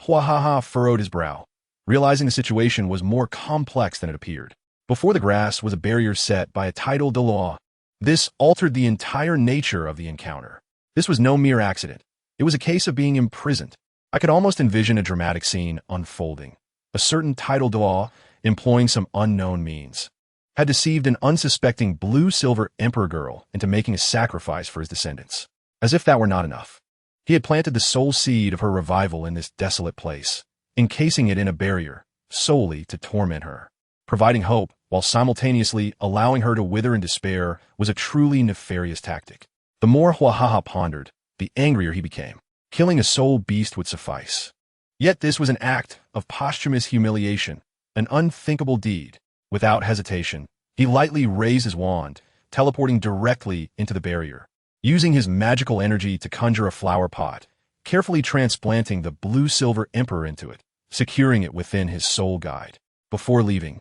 Huahaha furrowed his brow, realizing the situation was more complex than it appeared. Before the grass was a barrier set by a tidal de law. This altered the entire nature of the encounter. This was no mere accident. It was a case of being imprisoned. I could almost envision a dramatic scene unfolding. A certain tidal de law, employing some unknown means, had deceived an unsuspecting blue-silver emperor girl into making a sacrifice for his descendants. As if that were not enough, he had planted the soul seed of her revival in this desolate place, encasing it in a barrier, solely to torment her. Providing hope, while simultaneously allowing her to wither in despair, was a truly nefarious tactic. The more Huahaha pondered, the angrier he became. Killing a soul beast would suffice. Yet this was an act of posthumous humiliation, an unthinkable deed. Without hesitation, he lightly raised his wand, teleporting directly into the barrier, using his magical energy to conjure a flower pot, carefully transplanting the blue-silver emperor into it, securing it within his soul guide. Before leaving,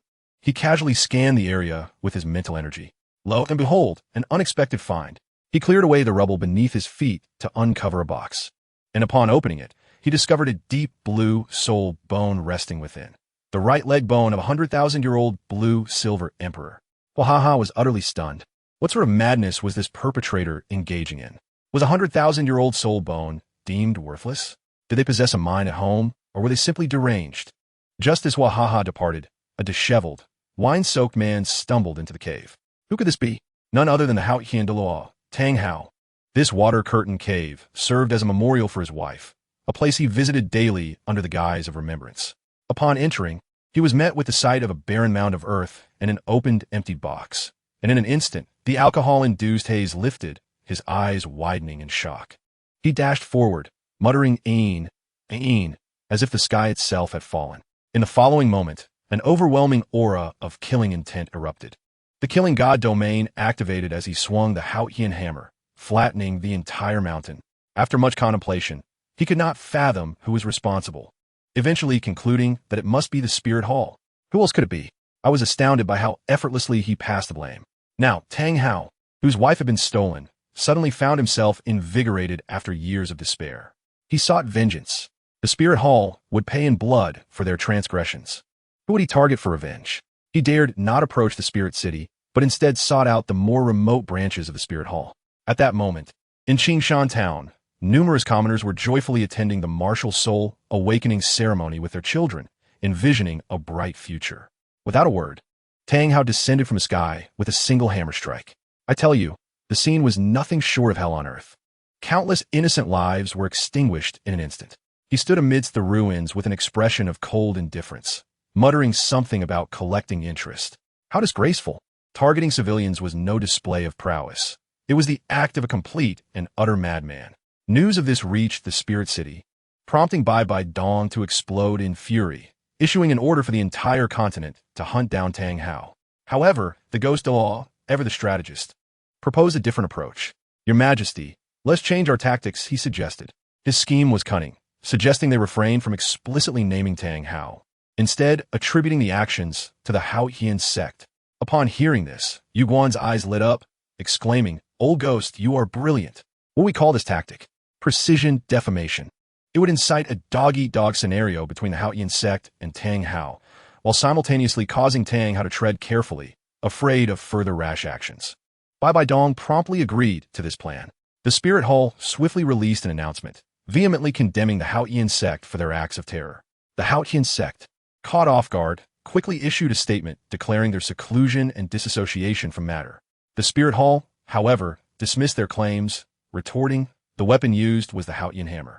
He casually scanned the area with his mental energy. Lo and behold, an unexpected find. He cleared away the rubble beneath his feet to uncover a box. And upon opening it, he discovered a deep blue soul bone resting within. The right leg bone of a 100,000-year-old blue-silver emperor. Wahaha was utterly stunned. What sort of madness was this perpetrator engaging in? Was a 100,000-year-old soul bone deemed worthless? Did they possess a mind at home, or were they simply deranged? Just as Wahaha departed, a disheveled, wine-soaked man stumbled into the cave. Who could this be? None other than the Haotian Douluo, Tang Hao. This water-curtained cave served as a memorial for his wife, a place he visited daily under the guise of remembrance. Upon entering, he was met with the sight of a barren mound of earth and an opened, emptied box. And in an instant, the alcohol-induced haze lifted, his eyes widening in shock. He dashed forward, muttering "Ain, Ain," as if the sky itself had fallen. In the following moment, an overwhelming aura of killing intent erupted. The killing god domain activated as he swung the Haotian Hammer, flattening the entire mountain. After much contemplation, he could not fathom who was responsible, eventually concluding that it must be the Spirit Hall. Who else could it be? I was astounded by how effortlessly he passed the blame. Now, Tang Hao, whose wife had been stolen, suddenly found himself invigorated after years of despair. He sought vengeance. The Spirit Hall would pay in blood for their transgressions. Who would he target for revenge? He dared not approach the Spirit City, but instead sought out the more remote branches of the Spirit Hall. At that moment, in Qingshan Town, numerous commoners were joyfully attending the martial Soul-Awakening ceremony with their children, envisioning a bright future. Without a word, Tang Hao descended from the sky with a single hammer strike. I tell you, the scene was nothing short of hell on earth. Countless innocent lives were extinguished in an instant. He stood amidst the ruins with an expression of cold indifference, muttering something about collecting interest. How disgraceful! Targeting civilians was no display of prowess. It was the act of a complete and utter madman. News of this reached the Spirit City, prompting Bai Dong to explode in fury, issuing an order for the entire continent to hunt down Tang Hao. However, the Ghost Douluo, ever the strategist, proposed a different approach. Your Majesty, let's change our tactics, he suggested. His scheme was cunning, suggesting they refrain from explicitly naming Tang Hao, instead attributing the actions to the Haotian Sect. Upon hearing this, Yu Guan's eyes lit up, exclaiming, "Old Ghost, you are brilliant. What we call this tactic? Precision defamation." It would incite a dog-eat-dog scenario between the Haotian Sect and Tang Hao, while simultaneously causing Tang Hao to tread carefully, afraid of further rash actions. Bai Dong promptly agreed to this plan. The Spirit Hall swiftly released an announcement, vehemently condemning the Haotian Sect for their acts of terror. The Haotian Sect, caught off guard, quickly issued a statement declaring their seclusion and disassociation from matter. The Spirit Hall, however, dismissed their claims, retorting, the weapon used was the Haotian Hammer.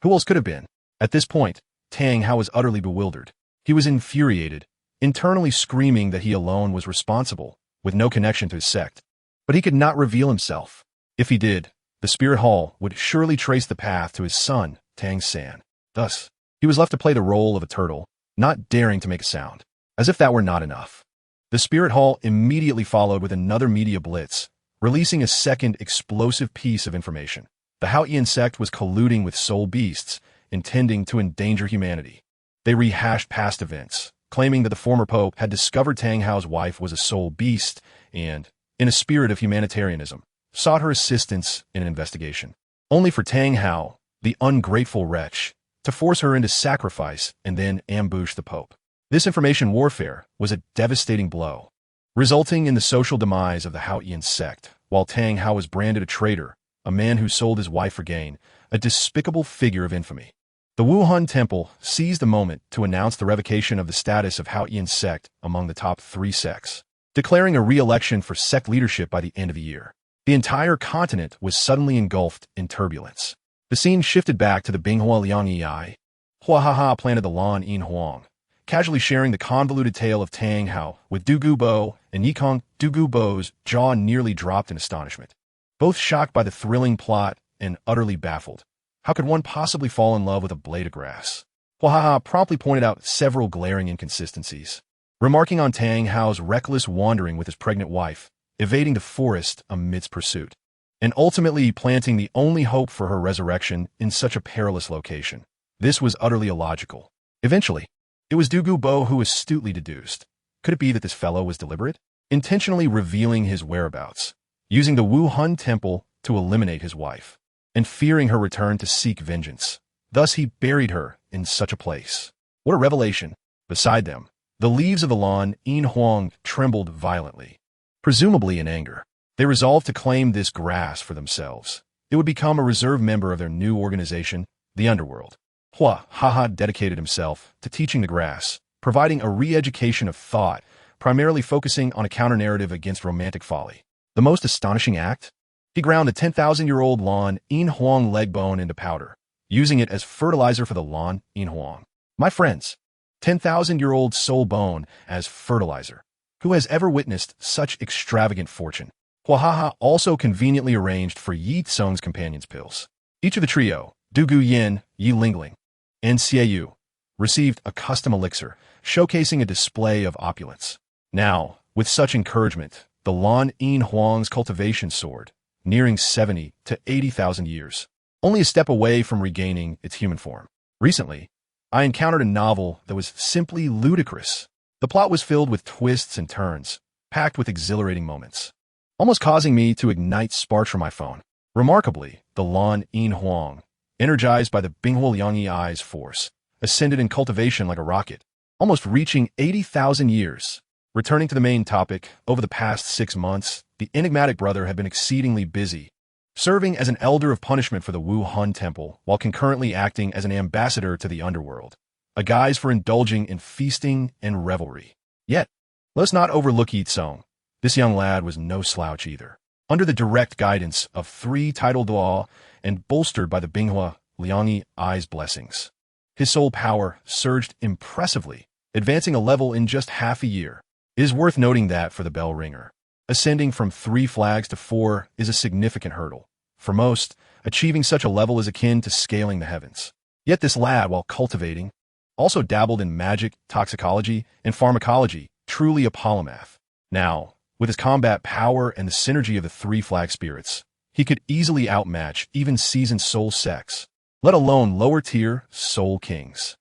Who else could have been? At this point, Tang Hao was utterly bewildered. He was infuriated, internally screaming that he alone was responsible, with no connection to his sect. But he could not reveal himself. If he did, the Spirit Hall would surely trace the path to his son, Tang San. Thus, he was left to play the role of a turtle, not daring to make a sound. As if that were not enough, the Spirit Hall immediately followed with another media blitz, releasing a second explosive piece of information. The Haotian Sect was colluding with soul beasts, intending to endanger humanity. They rehashed past events, claiming that the former pope had discovered Tang Hao's wife was a soul beast and, in a spirit of humanitarianism, sought her assistance in an investigation. Only for Tang Hao, the ungrateful wretch, to force her into sacrifice and then ambush the pope. This information warfare was a devastating blow, resulting in the social demise of the Haotian Sect, while Tang Hao was branded a traitor, a man who sold his wife for gain, a despicable figure of infamy. The Wuhan Temple seized the moment to announce the revocation of the status of Haotian Sect among the top 3 sects, declaring a re-election for sect leadership by the end of the year. The entire continent was suddenly engulfed in turbulence. The scene shifted back to the Binghua Liang Yi. Huahaha planted the Lan Yin Huang, casually sharing the convoluted tale of Tang Hao with Du Gubo and Ye Cong. Du Gubo's jaw nearly dropped in astonishment. Both shocked by the thrilling plot and utterly baffled. How could one possibly fall in love with a blade of grass? Huahaha promptly pointed out several glaring inconsistencies, remarking on Tang Hao's reckless wandering with his pregnant wife, evading the forest amidst pursuit, and ultimately planting the only hope for her resurrection in such a perilous location. This was utterly illogical. Eventually, it was Du Gubo who astutely deduced Could it be that this fellow was deliberate? Intentionally revealing his whereabouts, using the Wuhan temple to eliminate his wife, and fearing her return to seek vengeance. Thus he buried her in such a place. What a revelation! Beside them, the leaves of the lawn Yin Huang trembled violently. Presumably in anger, they resolved to claim this grass for themselves. It would become a reserve member of their new organization, the Underworld. Hua Haha dedicated himself to teaching the grass, providing a re-education of thought, primarily focusing on a counter-narrative against romantic folly. The most astonishing act? He ground the 10,000-year-old lawn Yin Huang leg bone into powder, using it as fertilizer for the lawn Yin Huang. My friends, 10,000-year-old soul bone as fertilizer. Who has ever witnessed such extravagant fortune? Huahaha also conveniently arranged for Ye Cong's companions' pills. Each of the trio, Dugu Yin, Yi Lingling, and Xieyu, received a custom elixir, showcasing a display of opulence. Now, with such encouragement, the Lan Yin Huang's cultivation soared, nearing 70 to 80,000 years, only a step away from regaining its human form. Recently, I encountered a novel that was simply ludicrous. The plot was filled with twists and turns, packed with exhilarating moments, almost causing me to ignite sparks from my phone. Remarkably, the Lan Yin Huang, energized by the Binghua Liangyi Eye's force, ascended in cultivation like a rocket, almost reaching 80,000 years. Returning to the main topic, over the past 6 months, the enigmatic brother had been exceedingly busy, serving as an elder of punishment for the Wuhan temple while concurrently acting as an ambassador to the underworld, a guise for indulging in feasting and revelry. Yet, let's not overlook Ye Cong. This young lad was no slouch either. Under the direct guidance of 3 titled law and bolstered by the Binghua Liangyi Eye's blessings, his soul power surged impressively, advancing a level in just half a year. It is worth noting that for the bell ringer, ascending from 3 flags to 4 is a significant hurdle. For most, achieving such a level is akin to scaling the heavens. Yet this lad, while cultivating, also dabbled in magic, toxicology, and pharmacology, truly a polymath. Now, with his combat power and the synergy of the 3 flag spirits, he could easily outmatch even seasoned soul sects, let alone lower-tier soul kings.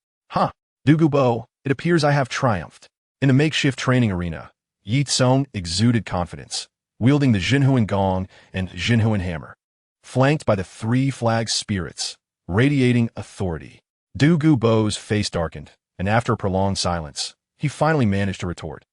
Dugubo, it appears I have triumphed. In the makeshift training arena, Ye Cong exuded confidence, wielding the Jinhuan Gong and Jinhuan Hammer, flanked by the 3 flag spirits, radiating authority. Dugubo's face darkened, and after a prolonged silence, he finally managed to retort.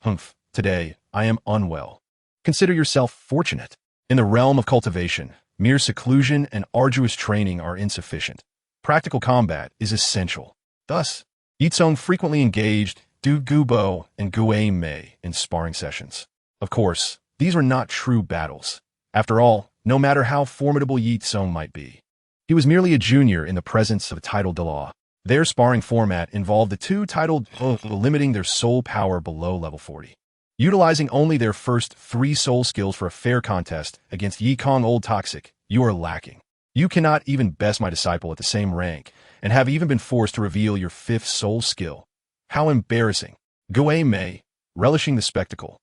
Humph, today, I am unwell. Consider yourself fortunate. In the realm of cultivation, mere seclusion and arduous training are insufficient. Practical combat is essential. Thus, Ye Cong frequently engaged Du Gubo and Gui Mei in sparring sessions. Of course, these were not true battles. After all, no matter how formidable Ye Cong might be, he was merely a junior in the presence of a titled Douluo. Their sparring format involved the 2 titled limiting their soul power below level 40. Utilizing only their first 3 soul skills for a fair contest against Ye Cong Old Toxic, you are lacking. You cannot even best my disciple at the same rank, and have even been forced to reveal your 5th soul skill. How embarrassing. Gui Mei, relishing the spectacle,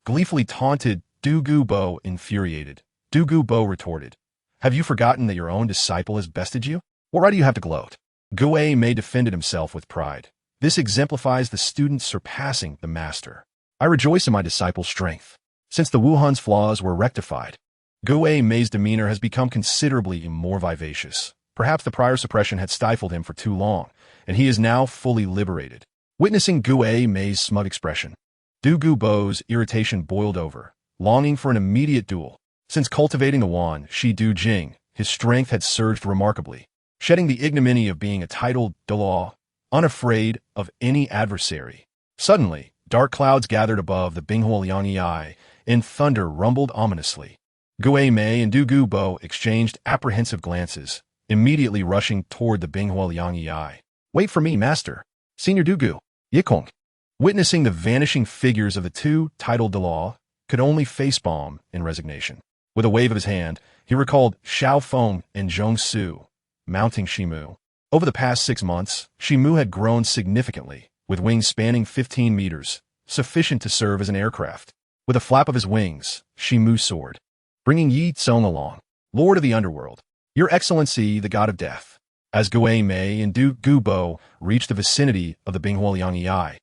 gleefully taunted Du Gubo, infuriated. Du Gubo retorted, have you forgotten that your own disciple has bested you? What right do you have to gloat? Gui Mei defended himself with pride. This exemplifies the student surpassing the master. I rejoice in my disciple's strength. Since the Wuhan's flaws were rectified, Gui Mei's demeanor has become considerably more vivacious. Perhaps the prior suppression had stifled him for too long, and he is now fully liberated. Witnessing Gui Mei's smug expression, Du Gubo's irritation boiled over, longing for an immediate duel. Since cultivating the Wan Shi Du Jing, his strength had surged remarkably, shedding the ignominy of being a titled Douluo, unafraid of any adversary. Suddenly, dark clouds gathered above the Binghua Liangyi Eye, and thunder rumbled ominously. Gui Mei and Du Gubo exchanged apprehensive glances, immediately rushing toward the Binghua Liangyi Eye. Wait for me, master. Senior Dugu, Ye Cong. Witnessing the vanishing figures of the 2 titled Douluo, could only facepalm in resignation. With a wave of his hand, he recalled Xiao Feng and Zhong Su, mounting Shimu. Over the past 6 months, Shimu had grown significantly, with wings spanning 15 meters, sufficient to serve as an aircraft. With a flap of his wings, Shimu soared, bringing Ye Cong along. Lord of the Underworld, Your Excellency, the God of Death. As Gui Mei and Du Gubo reached the vicinity of the Binghua Liangyi Eye,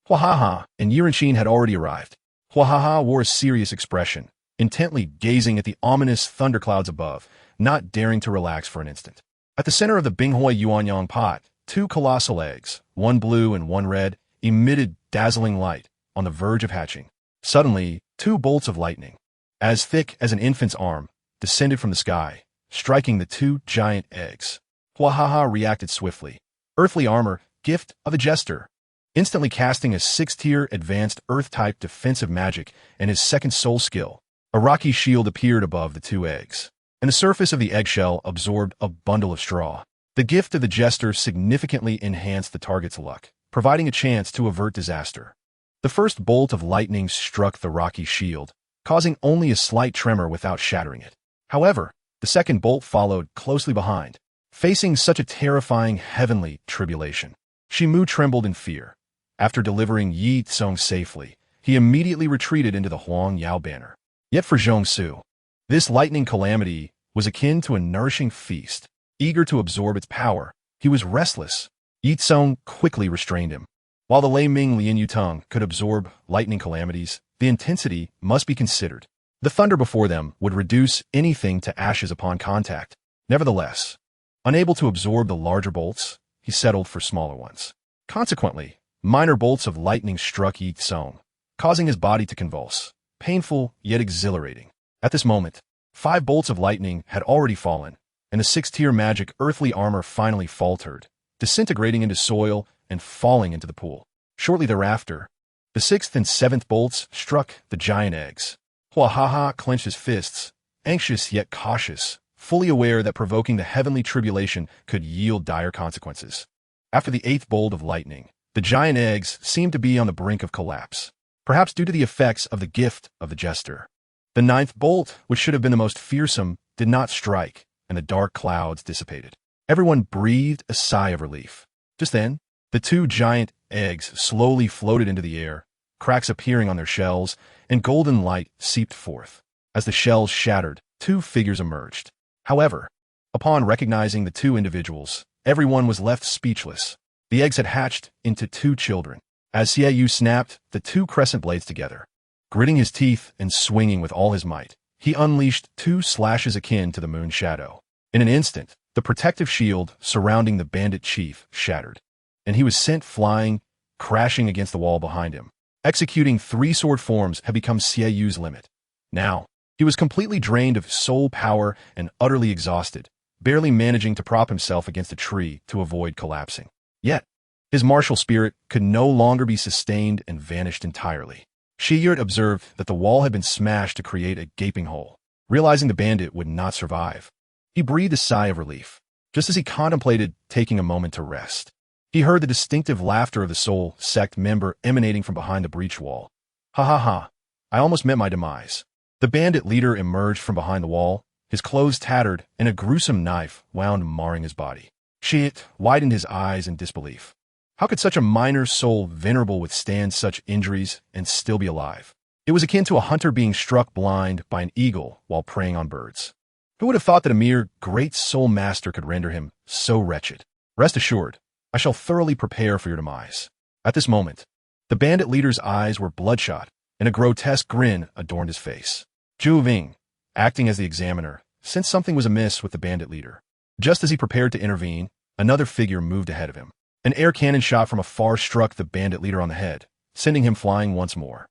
Huahaha and Yirenqin had already arrived. Huahaha wore a serious expression, intently gazing at the ominous thunderclouds above, not daring to relax for an instant. At the center of the Binghui Yuanyang pot, two colossal eggs, one blue and one red, emitted dazzling light, on the verge of hatching. Suddenly, two bolts of lightning, as thick as an infant's arm, descended from the sky, striking the two giant eggs. Huahaha reacted swiftly. Earthly armor, gift of a jester. Instantly casting a 6-tier advanced Earth-type defensive magic and his second soul skill, a rocky shield appeared above the two eggs, and the surface of the eggshell absorbed a bundle of straw. The gift of the jester significantly enhanced the target's luck, providing a chance to avert disaster. The first bolt of lightning struck the rocky shield, causing only a slight tremor without shattering it. However, the second bolt followed closely behind. Facing such a terrifying heavenly tribulation, Shimu trembled in fear. After delivering Ye Cong safely, he immediately retreated into the Huang Yao banner. Yet for Zhongsu, this lightning calamity was akin to a nourishing feast. Eager to absorb its power, he was restless. Ye Cong quickly restrained him. While the Lei Ming Lian Yutong could absorb lightning calamities, the intensity must be considered. The thunder before them would reduce anything to ashes upon contact. Nevertheless, unable to absorb the larger bolts, he settled for smaller ones. Consequently, minor bolts of lightning struck Ye Cong, causing his body to convulse, painful yet exhilarating. At this moment, 5 bolts of lightning had already fallen, and the 6-tier magic earthly armor finally faltered, disintegrating into soil and falling into the pool. Shortly thereafter, the 6th and 7th bolts struck the giant eggs. Huahaha clenched his fists, anxious yet cautious, fully aware that provoking the heavenly tribulation could yield dire consequences. After the 8th bolt of lightning, the giant eggs seemed to be on the brink of collapse, perhaps due to the effects of the gift of the jester. The 9th bolt, which should have been the most fearsome, did not strike, and the dark clouds dissipated. Everyone breathed a sigh of relief. Just then, the 2 giant eggs slowly floated into the air, cracks appearing on their shells, and golden light seeped forth. As the shells shattered, 2 figures emerged. However, upon recognizing the 2 individuals, everyone was left speechless. The eggs had hatched into 2 children. As Xiaoyu snapped the 2 crescent blades together, gritting his teeth and swinging with all his might, he unleashed 2 slashes akin to the moon shadow. In an instant, the protective shield surrounding the bandit chief shattered, and he was sent flying, crashing against the wall behind him. Executing 3 sword forms had become Xiaoyu's limit. Now, he was completely drained of soul power and utterly exhausted, barely managing to prop himself against a tree to avoid collapsing. Yet, his martial spirit could no longer be sustained and vanished entirely. Shiyurt observed that the wall had been smashed to create a gaping hole. Realizing the bandit would not survive, he breathed a sigh of relief. Just as he contemplated taking a moment to rest, he heard the distinctive laughter of the Soul-Sect member emanating from behind the breach wall. Ha ha ha, I almost met my demise. The bandit leader emerged from behind the wall, his clothes tattered, and a gruesome knife wound marring his body. Shiyut widened his eyes in disbelief. How could such a minor soul venerable withstand such injuries and still be alive? It was akin to a hunter being struck blind by an eagle while preying on birds. Who would have thought that a mere great soul master could render him so wretched? Rest assured, I shall thoroughly prepare for your demise. At this moment, the bandit leader's eyes were bloodshot, and a grotesque grin adorned his face. Zhu Ving, acting as the examiner, sensed something was amiss with the bandit leader. Just as he prepared to intervene, another figure moved ahead of him. An air cannon shot from afar struck the bandit leader on the head, sending him flying once more.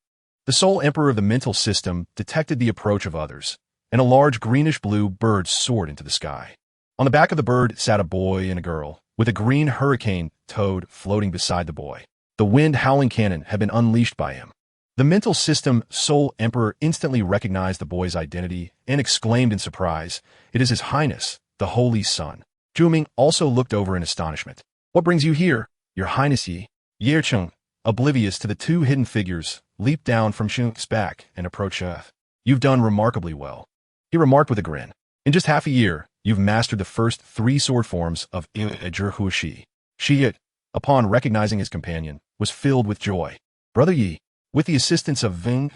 The Soul Emperor of the mental system detected the approach of others, and a large greenish-blue bird soared into the sky. On the back of the bird sat a boy and a girl, with a green hurricane toad floating beside the boy. The wind-howling cannon had been unleashed by him. The mental system Soul Emperor instantly recognized the boy's identity and exclaimed in surprise, "It is His Highness, the Holy Sun." Zhu Ming also looked over in astonishment. "What brings you here, Your Highness Yi?" Ye Cong, oblivious to the 2 hidden figures, leaped down from Shun's back and approached Earth. "You've done remarkably well," he remarked with a grin. "In just half a year, you've mastered the first 3 sword forms of Zhihushi." Shiyut, upon recognizing his companion, was filled with joy. Brother Yi, with the assistance of Ving,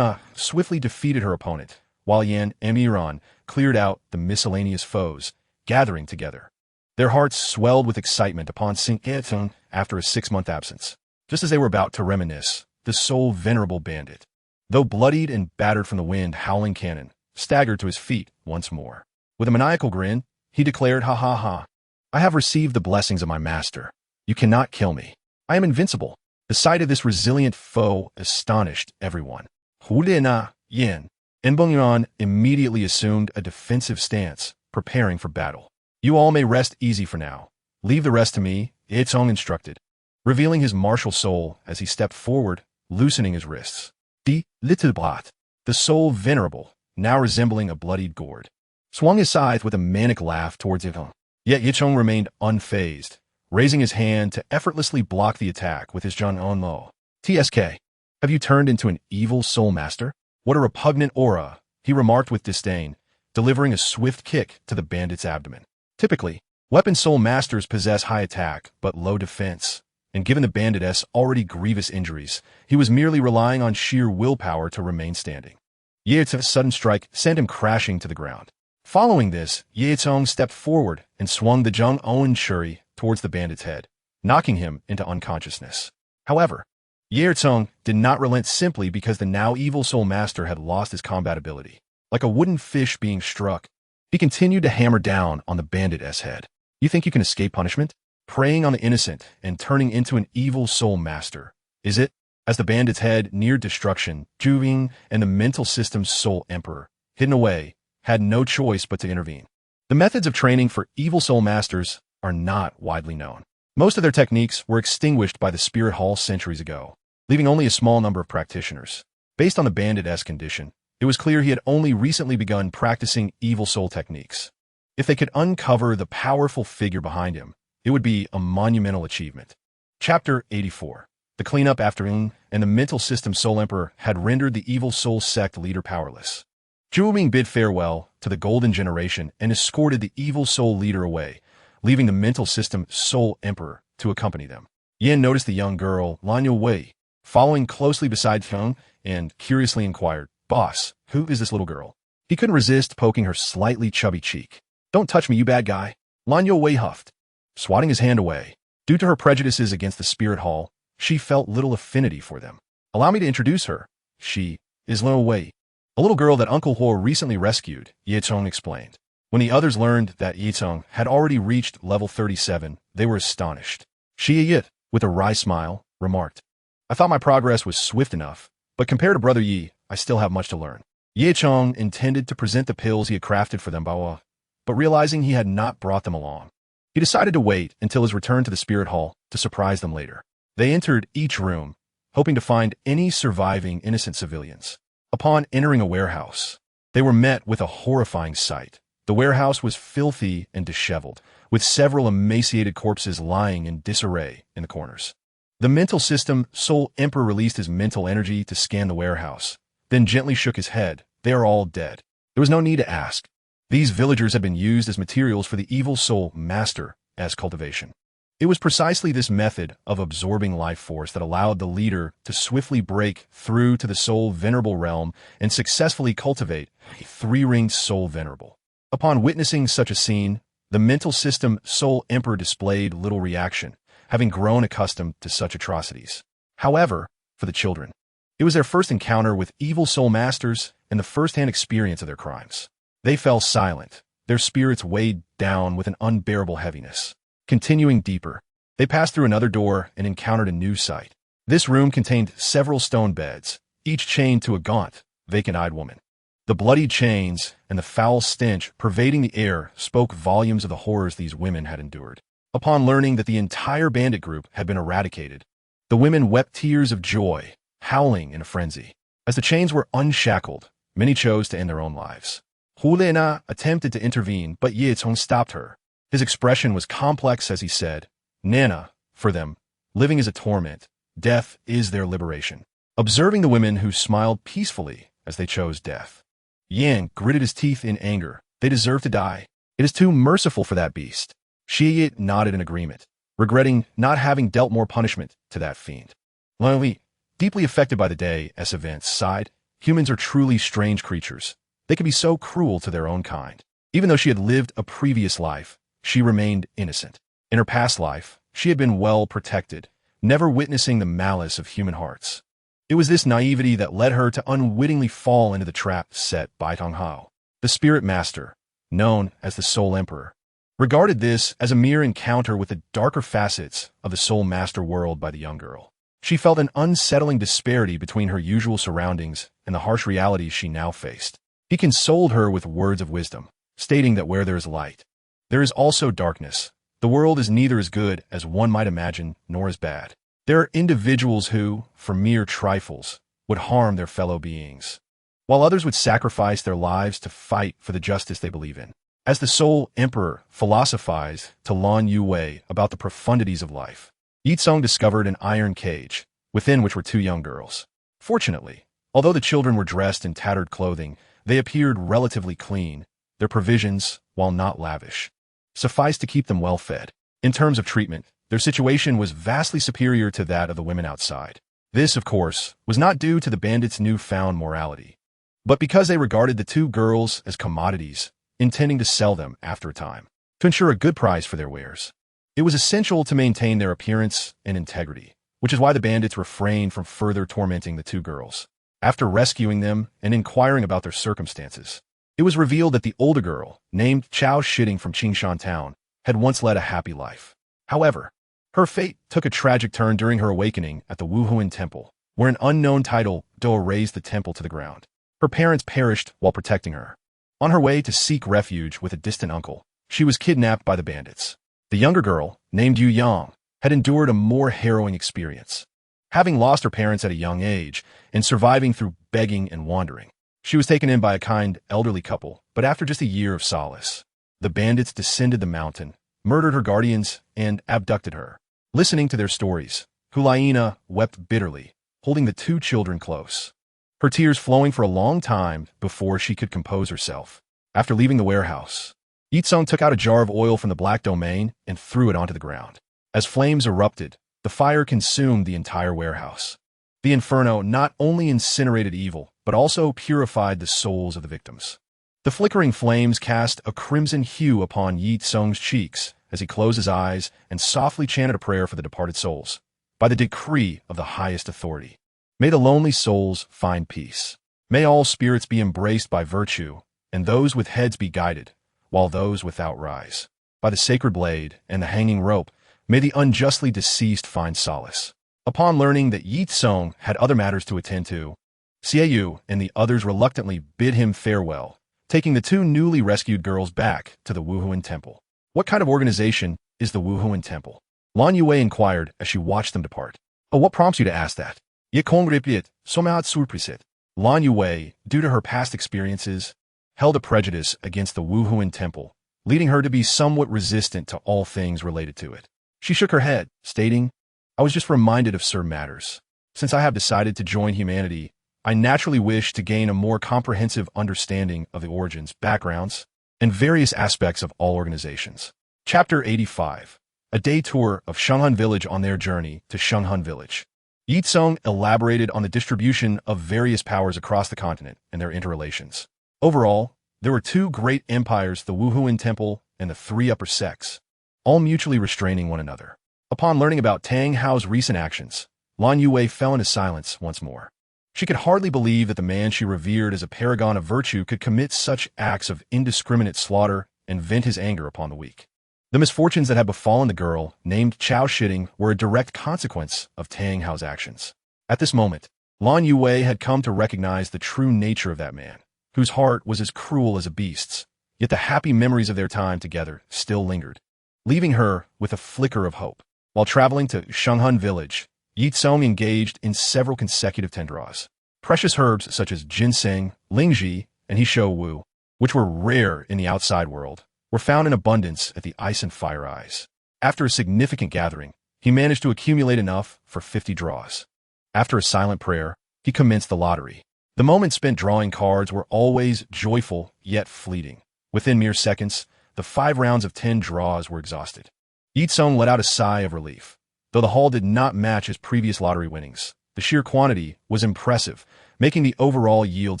swiftly defeated her opponent, while Yan and Miran cleared out the miscellaneous foes, gathering together. Their hearts swelled with excitement upon seeing Etong after a 6-month absence. Just as they were about to reminisce, the sole venerable bandit, though bloodied and battered from the wind howling cannon, staggered to his feet once more. With a maniacal grin, he declared, "Ha ha ha. I have received the blessings of my master. You cannot kill me. I am invincible." The sight of this resilient foe astonished everyone. Hulena Yin. Enbongyuan immediately assumed a defensive stance, preparing for battle. "You all may rest easy for now. Leave the rest to me," Ye Cong instructed, revealing his martial soul as he stepped forward, loosening his wrists. The little bot, the soul venerable, now resembling a bloodied gourd, swung his scythe with a manic laugh towards Ye Cong. Yet Ye Cong remained unfazed, raising his hand to effortlessly block the attack with his Zhang On Mo. "TSK, have you turned into an evil soul master? What a repugnant aura," he remarked with disdain, delivering a swift kick to the bandit's abdomen. Typically, weapon soul masters possess high attack but low defense, and given the bandit's already grievous injuries, he was merely relying on sheer willpower to remain standing. Ye Cong's sudden strike sent him crashing to the ground. Following this, Ye Cong stepped forward and swung the Zhang Owen Shuri towards the bandit's head, knocking him into unconsciousness. However, Ye Cong did not relent simply because the now evil soul master had lost his combat ability. Like a wooden fish being struck, he continued to hammer down on the bandit's head. "You think you can escape punishment? Preying on the innocent and turning into an evil soul master, is it?" As the bandit's head neared destruction, Juving and the mental system's soul emperor, hidden away, had no choice but to intervene. The methods of training for evil soul masters are not widely known. Most of their techniques were extinguished by the Spirit Hall centuries ago, leaving only a small number of practitioners. Based on the bandit's condition, it was clear he had only recently begun practicing evil soul techniques. If they could uncover the powerful figure behind him, it would be a monumental achievement. Chapter 84. The cleanup after Ng and the mental system soul emperor had rendered the evil soul sect leader powerless. Zhu Ming bid farewell to the golden generation and escorted the evil soul leader away, leaving the mental system soul emperor to accompany them. Yin noticed the young girl, Lan Yu Wei, following closely beside Feng, and curiously inquired, "Boss, who is this little girl?" He couldn't resist poking her slightly chubby cheek. "Don't touch me, you bad guy," Lan Yu Wei huffed, swatting his hand away. Due to her prejudices against the Spirit Hall, she felt little affinity for them. "Allow me to introduce her. She is Lan Yu Wei, a little girl that Uncle Huo recently rescued," Ye Cong explained. When the others learned that Ye Cong had already reached level 37, they were astonished. She Yit, with a wry smile, remarked, "I thought my progress was swift enough, but compared to Brother Yi, I still have much to learn." Ye Cong intended to present the pills he had crafted for them, but realizing he had not brought them along, he decided to wait until his return to the Spirit Hall to surprise them later. They entered each room, hoping to find any surviving innocent civilians. Upon entering a warehouse, they were met with a horrifying sight. The warehouse was filthy and disheveled, with several emaciated corpses lying in disarray in the corners. The mental system soul emperor released his mental energy to scan the warehouse, then gently shook his head. "They are all dead." There was no need to ask. These villagers had been used as materials for the evil soul master as cultivation. It was precisely this method of absorbing life force that allowed the leader to swiftly break through to the soul venerable realm and successfully cultivate a three-ringed soul venerable. Upon witnessing such a scene, the mental system soul emperor displayed little reaction, having grown accustomed to such atrocities. However, for the children, it was their first encounter with evil soul masters and the first-hand experience of their crimes. They fell silent, their spirits weighed down with an unbearable heaviness. Continuing deeper, they passed through another door and encountered a new sight. This room contained several stone beds, each chained to a gaunt, vacant-eyed woman. The bloody chains and the foul stench pervading the air spoke volumes of the horrors these women had endured. Upon learning that the entire bandit group had been eradicated, the women wept tears of joy, howling in a frenzy. As the chains were unshackled, many chose to end their own lives. Hu Lena attempted to intervene, but Ye Cong stopped her. His expression was complex as he said, "Nana, for them, living is a torment. Death is their liberation." Observing the women who smiled peacefully as they chose death, Yan gritted his teeth in anger. They deserve to die. It is too merciful for that beast. Shi nodded in agreement, regretting not having dealt more punishment to that fiend. Lan Li, deeply affected by the day's events, sighed. Humans are truly strange creatures. They can be so cruel to their own kind. Even though she had lived a previous life, she remained innocent. In her past life, she had been well protected, never witnessing the malice of human hearts. It was this naivety that led her to unwittingly fall into the trap set by Tang Hao. The spirit master, known as the Soul Emperor, regarded this as a mere encounter with the darker facets of the Soul Master world by the young girl. She felt an unsettling disparity between her usual surroundings and the harsh realities she now faced. He consoled her with words of wisdom, stating that where there is light, there is also darkness. The world is neither as good as one might imagine, nor as bad. There are individuals who, for mere trifles, would harm their fellow beings, while others would sacrifice their lives to fight for the justice they believe in. As the Soul Emperor philosophized to Lan Yue about the profundities of life, Ye Cong discovered an iron cage, within which were two young girls. Fortunately, although the children were dressed in tattered clothing, they appeared relatively clean. Their provisions, while not lavish, sufficed to keep them well fed. In terms of treatment, their situation was vastly superior to that of the women outside. This, of course, was not due to the bandits' newfound morality, but because they regarded the two girls as commodities, intending to sell them after a time, to ensure a good price for their wares. It was essential to maintain their appearance and integrity, which is why the bandits refrained from further tormenting the two girls. After rescuing them and inquiring about their circumstances, it was revealed that the older girl, named Chao Shitting from Qingshan Town, had once led a happy life. However, her fate took a tragic turn during her awakening at the Wuhuan Temple, where an unknown title Do razed the temple to the ground. Her parents perished while protecting her. On her way to seek refuge with a distant uncle, she was kidnapped by the bandits. The younger girl, named Yu Yang, had endured a more harrowing experience. Having lost her parents at a young age and surviving through begging and wandering, she was taken in by a kind elderly couple, but after just a year of solace, the bandits descended the mountain, murdered her guardians, and abducted her. Listening to their stories, Hulaina wept bitterly, holding the two children close, her tears flowing for a long time before she could compose herself. After leaving the warehouse, Ye Cong took out a jar of oil from the Black Domain and threw it onto the ground. As flames erupted, the fire consumed the entire warehouse. The inferno not only incinerated evil, but also purified the souls of the victims. The flickering flames cast a crimson hue upon Ye Cong's cheeks as he closed his eyes and softly chanted a prayer for the departed souls. By the decree of the highest authority, may the lonely souls find peace. May all spirits be embraced by virtue, and those with heads be guided, while those without rise. By the sacred blade and the hanging rope, may the unjustly deceased find solace. Upon learning that Ye Cong had other matters to attend to, Xiaoyu and the others reluctantly bid him farewell, taking the two newly rescued girls back to the Wuhuan Temple. What kind of organization is the Wuhuan Temple? Lan Yue inquired as she watched them depart. Oh, what prompts you to ask that? Ye Cong replied, somat surpriset. Lan Yue, due to her past experiences, held a prejudice against the Wuhuan Temple, leading her to be somewhat resistant to all things related to it. She shook her head, stating, I was just reminded of certain matters. Since I have decided to join humanity, I naturally wish to gain a more comprehensive understanding of the origins, backgrounds, and various aspects of all organizations. Chapter 85. A day tour of Shenghan Village on their journey to Shenghan Village. Ye Cong elaborated on the distribution of various powers across the continent and their interrelations. Overall, there were two great empires, the Wuhuan Temple and the three upper sects, all mutually restraining one another. Upon learning about Tang Hao's recent actions, Lan Yue fell into silence once more. She could hardly believe that the man she revered as a paragon of virtue could commit such acts of indiscriminate slaughter and vent his anger upon the weak. The misfortunes that had befallen the girl, named Chao Shitting, were a direct consequence of Tang Hao's actions. At this moment, Lan Yue had come to recognize the true nature of that man, whose heart was as cruel as a beast's, yet the happy memories of their time together still lingered, leaving her with a flicker of hope. While traveling to Shenghan Village, Ye Cong engaged in several consecutive tendraws. Precious herbs such as ginseng, lingzhi, and hishou wu, which were rare in the outside world, were found in abundance at the Ice and Fire Eyes. After a significant gathering, he managed to accumulate enough for 50 draws. After a silent prayer, he commenced the lottery. The moments spent drawing cards were always joyful yet fleeting. Within mere seconds, the 5 rounds of 10 draws were exhausted. Ye Cong let out a sigh of relief. Though the haul did not match his previous lottery winnings, the sheer quantity was impressive, making the overall yield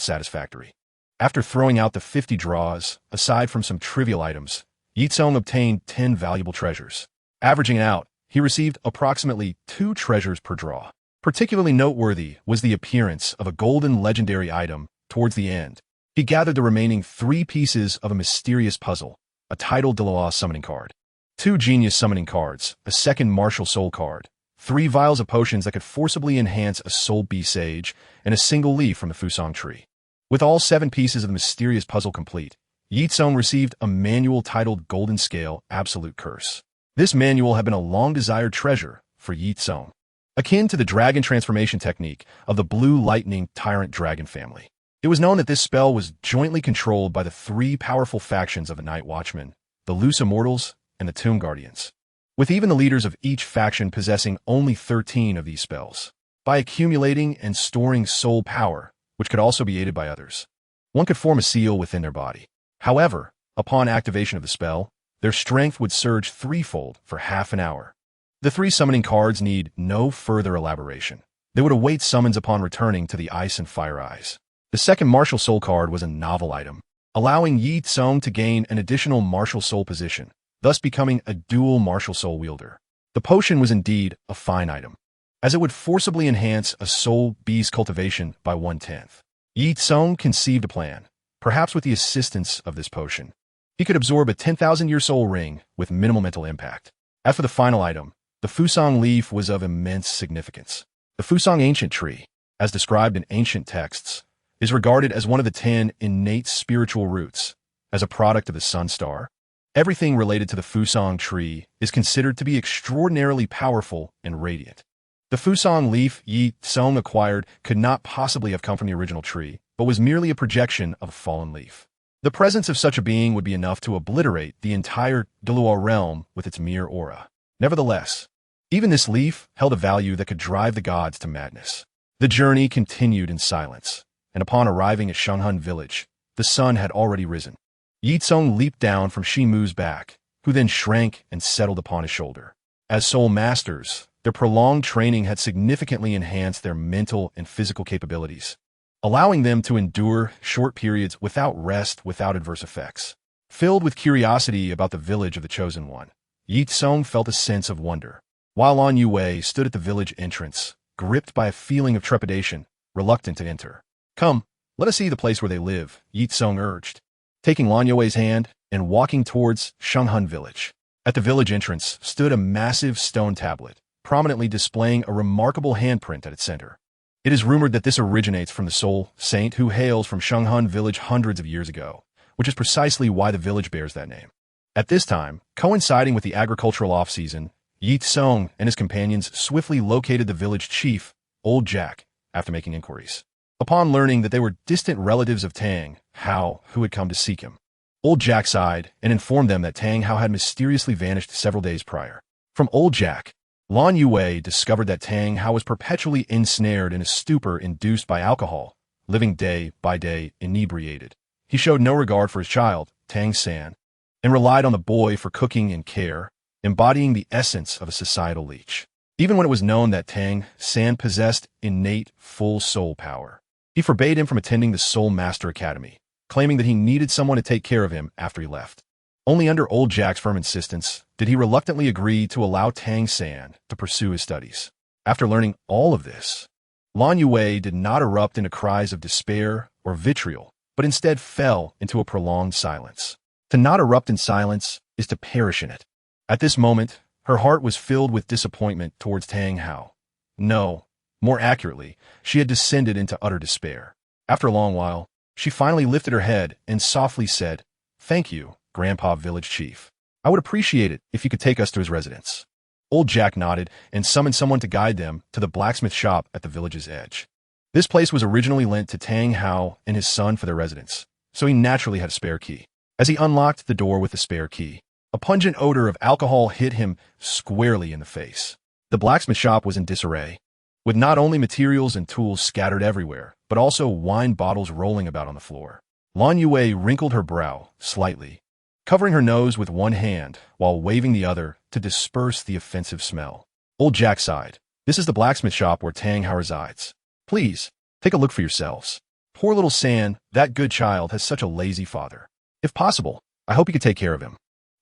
satisfactory. After throwing out the 50 draws, aside from some trivial items, Ye Cong obtained 10 valuable treasures. Averaging it out, he received approximately 2 treasures per draw. Particularly noteworthy was the appearance of a golden legendary item towards the end. He gathered the remaining 3 pieces of a mysterious puzzle, a titled Douluo summoning card, 2 genius summoning cards, a second martial soul card, 3 vials of potions that could forcibly enhance a soul bee sage, and a single leaf from the Fusang tree. With all 7 pieces of the mysterious puzzle complete, Ye Cong received a manual titled Golden Scale Absolute Curse. This manual had been a long-desired treasure for Ye Cong, akin to the dragon transformation technique of the Blue Lightning Tyrant Dragon family. It was known that this spell was jointly controlled by the 3 powerful factions of the Night Watchman, the Loose Immortals, and the Tomb Guardians, with even the leaders of each faction possessing only 13 of these spells. By accumulating and storing soul power, which could also be aided by others, one could form a seal within their body. However, upon activation of the spell, their strength would surge 3-fold for half an hour. The 3 summoning cards need no further elaboration. They would await summons upon returning to the Ice and Fire Eyes. The second martial soul card was a novel item, allowing Ye Cong to gain an additional martial soul position, thus becoming a dual martial soul wielder. The potion was indeed a fine item, as it would forcibly enhance a soul bee's cultivation by 1/10. Ye Cong conceived a plan, perhaps with the assistance of this potion. He could absorb a 10,000-year soul ring with minimal mental impact. As for the final item, the Fusang leaf was of immense significance. The Fusang ancient tree, as described in ancient texts, is regarded as one of the 10 innate spiritual roots. As a product of the sun star, everything related to the Fusang tree is considered to be extraordinarily powerful and radiant. The Fusang leaf Ye Cong acquired could not possibly have come from the original tree, but was merely a projection of a fallen leaf. The presence of such a being would be enough to obliterate the entire Douluo realm with its mere aura. Nevertheless, even this leaf held a value that could drive the gods to madness. The journey continued in silence, and upon arriving at Shunghun village, the sun had already risen. Ye Cong leaped down from Shimu's back, who then shrank and settled upon his shoulder. As soul masters, their prolonged training had significantly enhanced their mental and physical capabilities, allowing them to endure short periods without rest, without adverse effects. Filled with curiosity about the village of the Chosen One, Ye Cong felt a sense of wonder, while Lan Yue stood at the village entrance, gripped by a feeling of trepidation, reluctant to enter. "Come, let us see the place where they live," Ye Cong urged, taking Lan Yue's hand and walking towards Shunghun village. At the village entrance stood a massive stone tablet, prominently displaying a remarkable handprint at its center. It is rumored that this originates from the Soul Saint who hails from Shunghun village hundreds of years ago, which is precisely why the village bears that name. At this time, coinciding with the agricultural off-season, Ye Cong and his companions swiftly located the village chief, Old Jack, after making inquiries. Upon learning that they were distant relatives of Tang Hao who had come to seek him, Old Jack sighed and informed them that Tang Hao had mysteriously vanished several days prior. From Old Jack, Lan Yue discovered that Tang Hao was perpetually ensnared in a stupor induced by alcohol, living day by day inebriated. He showed no regard for his child, Tang San, and relied on the boy for cooking and care, embodying the essence of a societal leech. Even when it was known that Tang San possessed innate full soul power, he forbade him from attending the Soul Master Academy, claiming that he needed someone to take care of him after he left. Only under Old Jack's firm insistence did he reluctantly agree to allow Tang San to pursue his studies. After learning all of this, Lan Yue did not erupt into cries of despair or vitriol, but instead fell into a prolonged silence. To not erupt in silence is to perish in it. At this moment, her heart was filled with disappointment towards Tang Hao. No, more accurately, she had descended into utter despair. After a long while, she finally lifted her head and softly said, "Thank you, Grandpa Village Chief. I would appreciate it if you could take us to his residence." Old Jack nodded and summoned someone to guide them to the blacksmith shop at the village's edge. This place was originally lent to Tang Hao and his son for their residence, so he naturally had a spare key. As he unlocked the door with the spare key, a pungent odor of alcohol hit him squarely in the face. The blacksmith shop was in disarray, with not only materials and tools scattered everywhere, but also wine bottles rolling about on the floor. Lan Yue wrinkled her brow slightly, covering her nose with one hand while waving the other to disperse the offensive smell. Old Jack sighed. "This is the blacksmith shop where Tang Hao resides. Please, take a look for yourselves. Poor little San, that good child, has such a lazy father. If possible, I hope you could take care of him."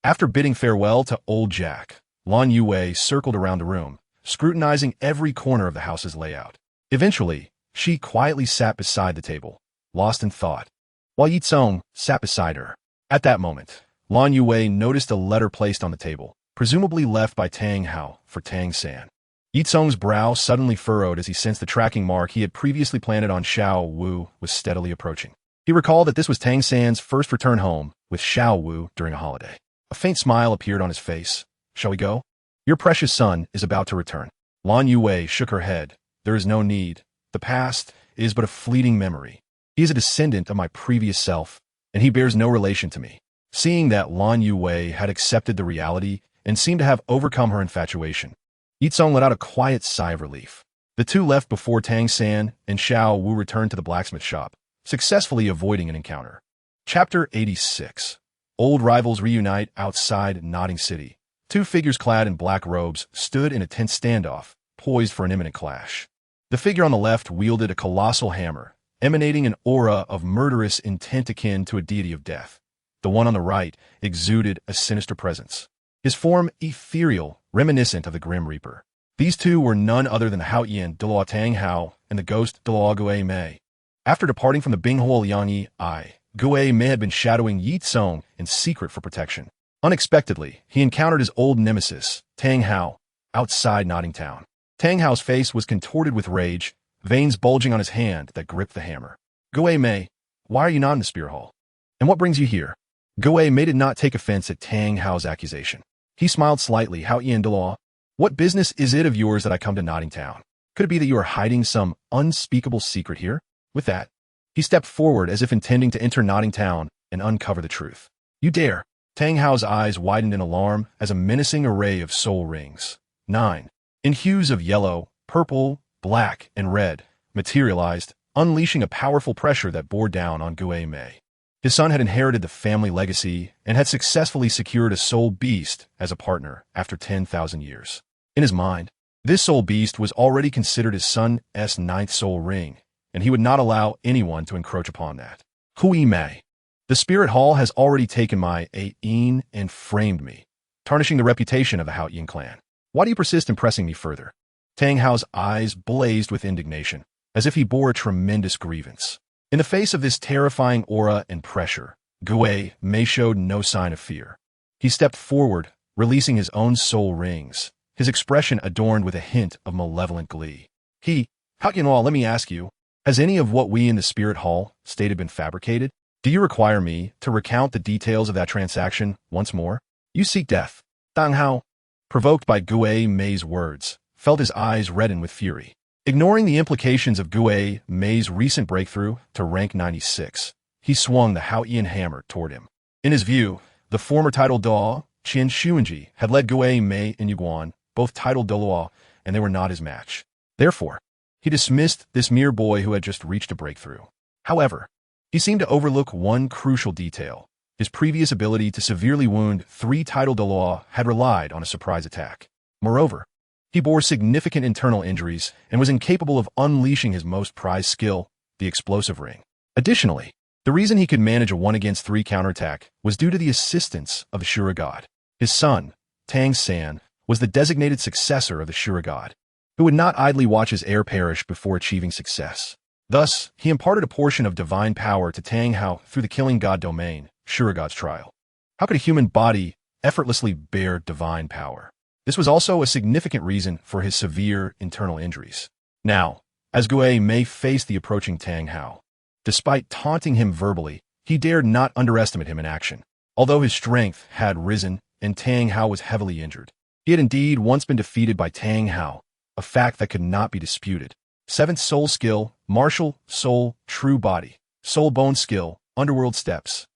After bidding farewell to Old Jack, Lan Yue circled around the room, scrutinizing every corner of the house's layout. Eventually, she quietly sat beside the table, lost in thought, while Ye Cong sat beside her. At that moment, Lan Yue noticed a letter placed on the table, presumably left by Tang Hao for Tang San. Ye Cong's brow suddenly furrowed as he sensed the tracking mark he had previously planted on Xiao Wu was steadily approaching. He recalled that this was Tang San's first return home with Xiao Wu during a holiday. A faint smile appeared on his face. Shall we go? Your precious son is about to return. Lan Yue shook her head. There is no need. The past is but a fleeting memory. He is a descendant of my previous self, and he bears no relation to me. Seeing that Lan Yue had accepted the reality and seemed to have overcome her infatuation, Ye Cong let out a quiet sigh of relief. The two left before Tang San and Xiao Wu returned to the blacksmith shop, successfully avoiding an encounter. Chapter 86. Old rivals reunite outside Nodding City. Two figures clad in black robes stood in a tense standoff, poised for an imminent clash. The figure on the left wielded a colossal hammer, emanating an aura of murderous intent akin to a deity of death. The one on the right exuded a sinister presence, his form ethereal, reminiscent of the Grim Reaper. These two were none other than the Haotian Douluo Tang Hao and the ghost Douluo Gue Mei. After departing from the Binghuo Liangyi Ai, Gue Mei had been shadowing Ye Cong in secret for protection. Unexpectedly, he encountered his old nemesis, Tang Hao, outside Nodding Town. Tang Hao's face was contorted with rage, veins bulging on his hand that gripped the hammer. Gue Mei, why are you not in the Spear Hall? And what brings you here? Gue Mei did not take offense at Tang Hao's accusation. He smiled slightly. Haotian Douluo, what business is it of yours that I come to Nodding Town? Could it be that you are hiding some unspeakable secret here? With that, he stepped forward as if intending to enter Nodding Town and uncover the truth. You dare! Tang Hao's eyes widened in alarm as a menacing array of soul rings, 9, in hues of yellow, purple, black, and red, materialized, unleashing a powerful pressure that bore down on Gue Mei. His son had inherited the family legacy and had successfully secured a soul beast as a partner after 10,000 years. In his mind, this soul beast was already considered his son's ninth soul ring, and he would not allow anyone to encroach upon that. Hui Mei. The Spirit Hall has already taken my Ain and framed me, tarnishing the reputation of the Haotian clan. Why do you persist in pressing me further? Tang Hao's eyes blazed with indignation, as if he bore a tremendous grievance. In the face of this terrifying aura and pressure, Gue Mei showed no sign of fear. He stepped forward, releasing his own soul rings, his expression adorned with a hint of malevolent glee. Haotian, let me ask you, has any of what we in the Spirit Hall stated been fabricated? Do you require me to recount the details of that transaction once more? You seek death. Tang Hao, provoked by Gue Mei's words, felt his eyes redden with fury. Ignoring the implications of Gue Mei's recent breakthrough to rank 96, he swung the Haotian Hammer toward him. In his view, the former title Dao, Qian Xuanji, had led Gue Mei and Yuguan, both titled Douluo, and they were not his match. Therefore, he dismissed this mere boy who had just reached a breakthrough. However, he seemed to overlook one crucial detail. His previous ability to severely wound 3 titled Douluo had relied on a surprise attack. Moreover, he bore significant internal injuries and was incapable of unleashing his most prized skill, the explosive ring. Additionally, the reason he could manage a 1-against-3 counterattack was due to the assistance of the Shura God. His son, Tang San, was the designated successor of the Shura God, who would not idly watch his heir perish before achieving success. Thus, he imparted a portion of divine power to Tang Hao through the killing god domain, Shura God's trial. How could a human body effortlessly bear divine power? This was also a significant reason for his severe internal injuries. Now, as Gue Mei faced the approaching Tang Hao, despite taunting him verbally, he dared not underestimate him in action. Although his strength had risen and Tang Hao was heavily injured, he had indeed once been defeated by Tang Hao, a fact that could not be disputed. 7th soul skill, martial, soul, true body, soul bone skill, underworld steps.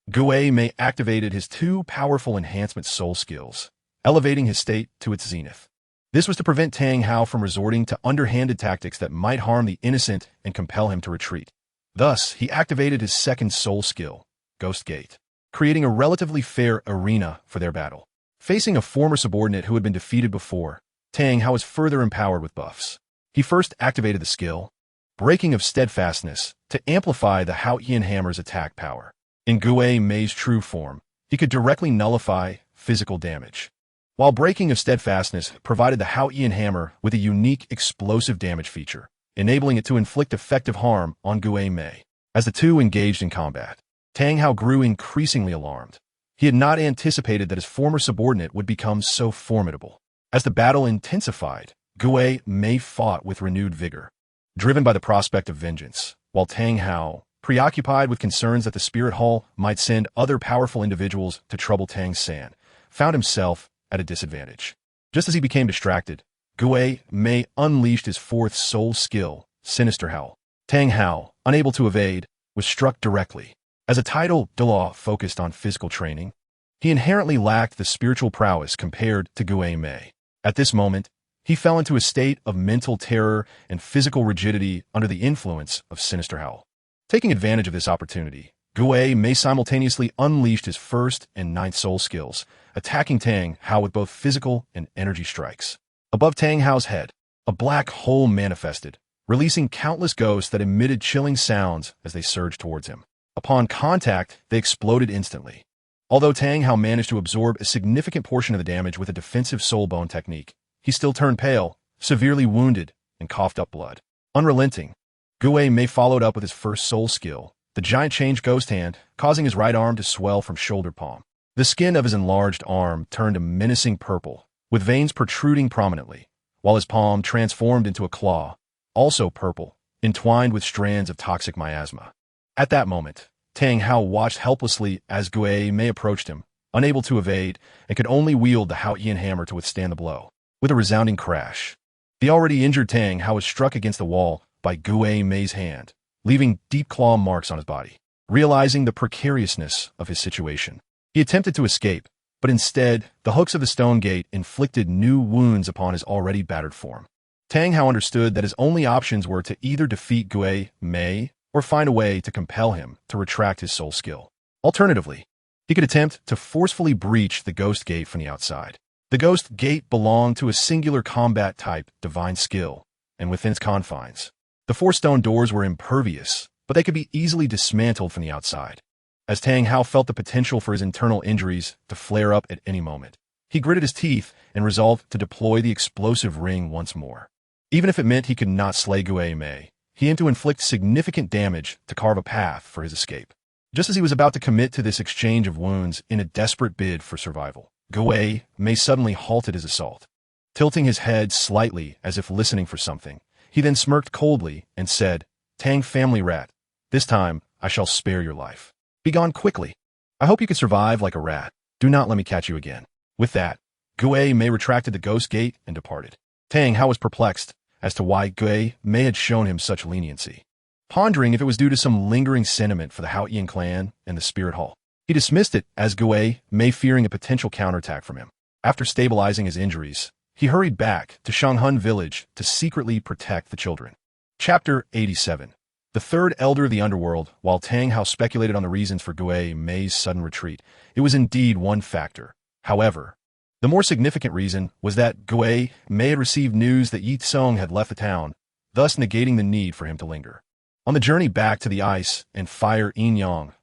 Gue Mei activated his 2 powerful enhancement soul skills, elevating his state to its zenith. This was to prevent Tang Hao from resorting to underhanded tactics that might harm the innocent and compel him to retreat. Thus, he activated his 2nd soul skill, Ghost Gate, creating a relatively fair arena for their battle. Facing a former subordinate who had been defeated before, Tang Hao was further empowered with buffs. He first activated the skill, Breaking of Steadfastness, to amplify the Haotian Hammer's attack power. In Gue Mei's true form, he could directly nullify physical damage. while breaking of steadfastness provided the Haotian Hammer with a unique explosive damage feature, enabling it to inflict effective harm on Gue Mei. As the two engaged in combat, Tang Hao grew increasingly alarmed. He had not anticipated that his former subordinate would become so formidable. As the battle intensified, Gue Mei fought with renewed vigor, driven by the prospect of vengeance, while Tang Hao, preoccupied with concerns that the Spirit Hall might send other powerful individuals to trouble Tang San, found himself at a disadvantage. Just as he became distracted, Gue Mei unleashed his fourth soul skill, Sinister Howl. Tang Hao, unable to evade, was struck directly. As a title Douluo focused on physical training, he inherently lacked the spiritual prowess compared to Gue Mei. At this moment, he fell into a state of mental terror and physical rigidity under the influence of Sinister Howl. Taking advantage of this opportunity, Gue Mei simultaneously unleashed his first and ninth soul skills, attacking Tang Hao with both physical and energy strikes. Above Tang Hao's head, a black hole manifested, releasing countless ghosts that emitted chilling sounds as they surged towards him. Upon contact, they exploded instantly. Although Tang Hao managed to absorb a significant portion of the damage with a defensive soul bone technique, he still turned pale, severely wounded, and coughed up blood. Unrelenting, Gue Mei followed up with his first soul skill, the giant change ghost hand, causing his right arm to swell from shoulder palm. The skin of his enlarged arm turned a menacing purple, with veins protruding prominently, while his palm transformed into a claw, also purple, entwined with strands of toxic miasma. At that moment, Tang Hao watched helplessly as Gue Mei approached him, unable to evade, and could only wield the Haotian Hammer to withstand the blow. With a resounding crash, the already injured Tang Hao was struck against the wall by Gue Mei's hand, leaving deep claw marks on his body. Realizing the precariousness of his situation, he attempted to escape, but instead, the hooks of the stone gate inflicted new wounds upon his already battered form. Tang Hao understood that his only options were to either defeat Gue Mei or find a way to compel him to retract his soul skill. Alternatively, he could attempt to forcefully breach the ghost gate from the outside. The ghost gate belonged to a singular combat type divine skill, and within its confines, the four stone doors were impervious, but they could be easily dismantled from the outside. As Tang Hao felt the potential for his internal injuries to flare up at any moment, he gritted his teeth and resolved to deploy the explosive ring once more. Even if it meant he could not slay Gue Mei, he aimed to inflict significant damage to carve a path for his escape. Just as he was about to commit to this exchange of wounds in a desperate bid for survival, Gue Mei suddenly halted his assault. Tilting his head slightly as if listening for something, he then smirked coldly and said, "Tang family rat, this time I shall spare your life. Be gone quickly. I hope you can survive like a rat. Do not let me catch you again." With that, Gue Mei retracted the ghost gate and departed. Tang Hao was perplexed as to why Gue Mei had shown him such leniency, pondering if it was due to some lingering sentiment for the Haotian clan and the Spirit Hall. He dismissed it as Gue Mei fearing a potential counterattack from him. After stabilizing his injuries, he hurried back to Shanghun village to secretly protect the children. Chapter 87. The third elder of the underworld. While Tang Hao speculated on the reasons for Gue Mei's sudden retreat, it was indeed one factor. However, the more significant reason was that Gue Mei had received news that Ye Cong had left the town, thus negating the need for him to linger. On the journey back to the ice and fire Yin Yang,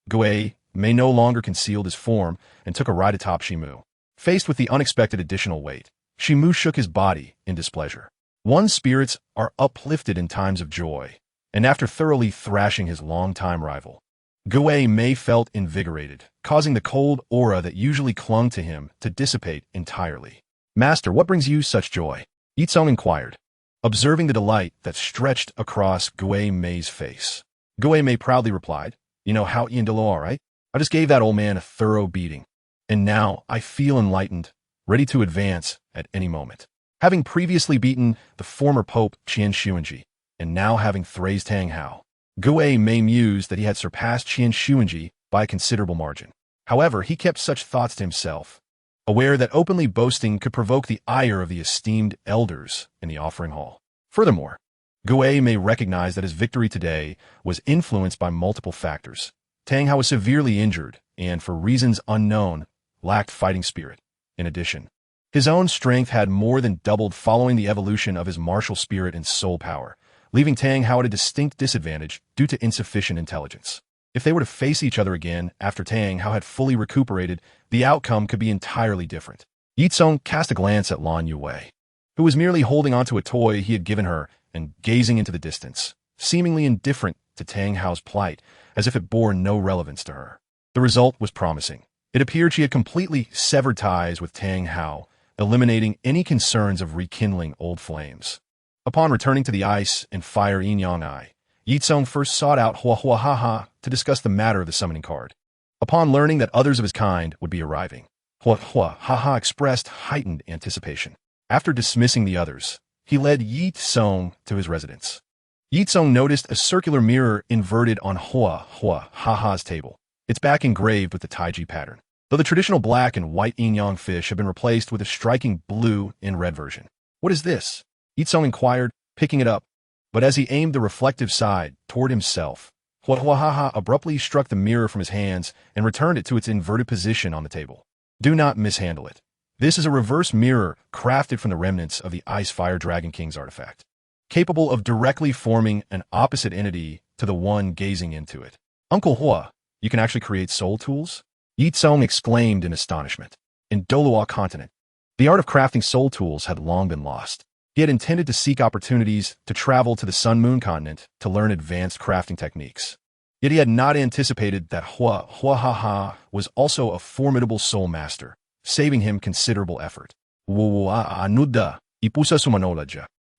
Gue Mei no longer concealed his form and took a ride atop Shimu. Faced with the unexpected additional weight, Shimu shook his body in displeasure. One's spirits are uplifted in times of joy, and after thoroughly thrashing his longtime rival, Gue Mei felt invigorated, causing the cold aura that usually clung to him to dissipate entirely. "Master, what brings you such joy?" Ye Cong inquired, observing the delight that stretched across Gue Mei's face. Gue Mei proudly replied, "You know Haotian Douluo, right? I just gave that old man a thorough beating, and now I feel enlightened, ready to advance at any moment." Having previously beaten the former Pope Qian Xuanji, and now having thrased Tang Hao, Gue Mei mused that he had surpassed Qian Xuanji by a considerable margin. However, he kept such thoughts to himself, aware that openly boasting could provoke the ire of the esteemed elders in the offering hall. Furthermore, Gue Mei recognized that his victory today was influenced by multiple factors. Tang Hao was severely injured and, for reasons unknown, lacked fighting spirit. In addition, his own strength had more than doubled following the evolution of his martial spirit and soul power, leaving Tang Hao at a distinct disadvantage due to insufficient intelligence. If they were to face each other again after Tang Hao had fully recuperated, the outcome could be entirely different. Ye Cong cast a glance at Lan Yue, who was merely holding onto a toy he had given her and gazing into the distance, seemingly indifferent to Tang Hao's plight, as if it bore no relevance to her. The result was promising. It appeared she had completely severed ties with Tang Hao, eliminating any concerns of rekindling old flames. Upon returning to the ice and fire yin-yang eye, Ye Cong first sought out Hua Hua Ha Ha to discuss the matter of the summoning card. Upon learning that others of his kind would be arriving, Hua Hua Ha Ha expressed heightened anticipation. After dismissing the others, he led Ye Cong to his residence. Ye Cong noticed a circular mirror inverted on Hua Hua Ha Ha's table, its back engraved with the Taiji pattern, though the traditional black and white yin-yang fish had been replaced with a striking blue and red version. "What is this?" Ye Cong inquired, picking it up, but as he aimed the reflective side toward himself, Hua Hua Ha Ha abruptly struck the mirror from his hands and returned it to its inverted position on the table. "Do not mishandle it. This is a reverse mirror crafted from the remnants of the Ice Fire Dragon King's artifact, capable of directly forming an opposite entity to the one gazing into it." "Uncle Hua, you can actually create soul tools?" Ye Cong exclaimed in astonishment. In Douluo Continent, the art of crafting soul tools had long been lost. He had intended to seek opportunities to travel to the Sun-Moon continent to learn advanced crafting techniques. Yet he had not anticipated that Hua Hua Ha Ha was also a formidable soul master, saving him considerable effort.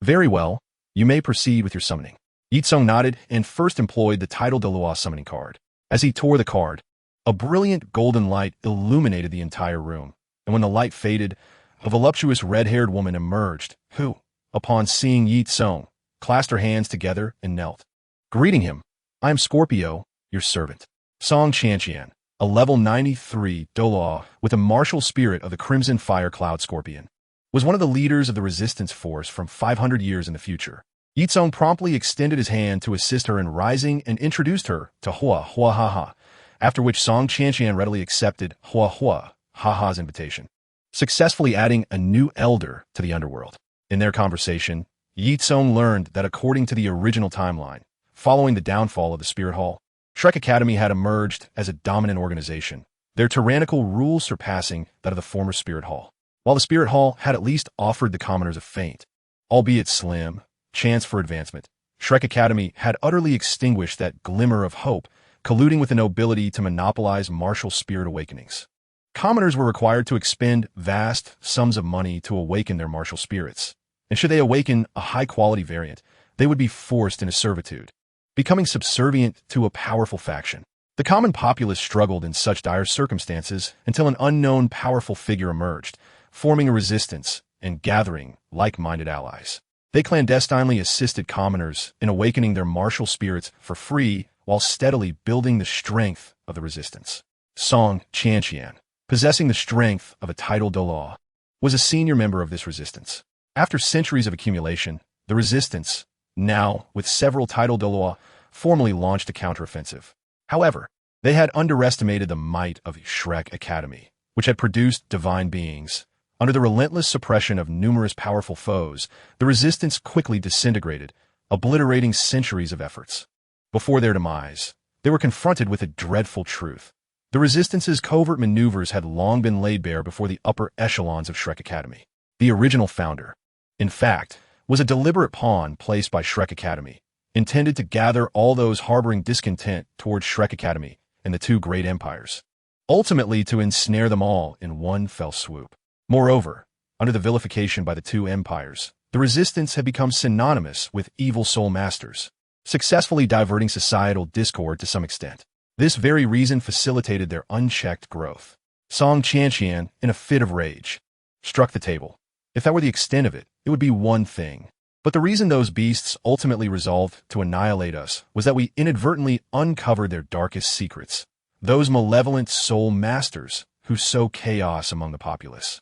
"Very well, you may proceed with your summoning." Ye Cong nodded and first employed the title Douluo summoning card. As he tore the card, a brilliant golden light illuminated the entire room, and when the light faded, a voluptuous red-haired woman emerged, who, upon seeing Ye Cong, clasped her hands together and knelt. Greeting him, "I am Scorpio, your servant." Song Chanqian, a level 93 Douluo with a martial spirit of the Crimson Fire Cloud Scorpion, was one of the leaders of the resistance force from 500 years in the future. Ye Cong promptly extended his hand to assist her in rising and introduced her to Hua Hua Ha Ha, after which Song Chanqian readily accepted Hua Hua Ha Ha's invitation, successfully adding a new elder to the underworld. In their conversation, Ye Cong learned that according to the original timeline, following the downfall of the Spirit Hall, Shrek Academy had emerged as a dominant organization, their tyrannical rule surpassing that of the former Spirit Hall. While the Spirit Hall had at least offered the commoners a faint, albeit slim, chance for advancement, Shrek Academy had utterly extinguished that glimmer of hope, colluding with the nobility to monopolize martial spirit awakenings. Commoners were required to expend vast sums of money to awaken their martial spirits, and should they awaken a high-quality variant, they would be forced into servitude, becoming subservient to a powerful faction. The common populace struggled in such dire circumstances until an unknown powerful figure emerged, forming a resistance and gathering like-minded allies. They clandestinely assisted commoners in awakening their martial spirits for free while steadily building the strength of the resistance. Song Chanqian, possessing the strength of a title Douluo, was a senior member of this resistance. After centuries of accumulation, the resistance, now with several title Douluo, formally launched a counteroffensive. However, they had underestimated the might of Shrek Academy, which had produced divine beings. Under the relentless suppression of numerous powerful foes, the resistance quickly disintegrated, obliterating centuries of efforts. Before their demise, they were confronted with a dreadful truth. The resistance's covert maneuvers had long been laid bare before the upper echelons of Shrek Academy. The original founder, in fact, was a deliberate pawn placed by Shrek Academy, intended to gather all those harboring discontent towards Shrek Academy and the two great empires, ultimately to ensnare them all in one fell swoop. Moreover, under the vilification by the two empires, the resistance had become synonymous with evil soul masters, successfully diverting societal discord to some extent. This very reason facilitated their unchecked growth. Song Chanqian, in a fit of rage, struck the table. If that were the extent of it, it would be one thing. But the reason those beasts ultimately resolved to annihilate us was that we inadvertently uncovered their darkest secrets, those malevolent soul masters who sow chaos among the populace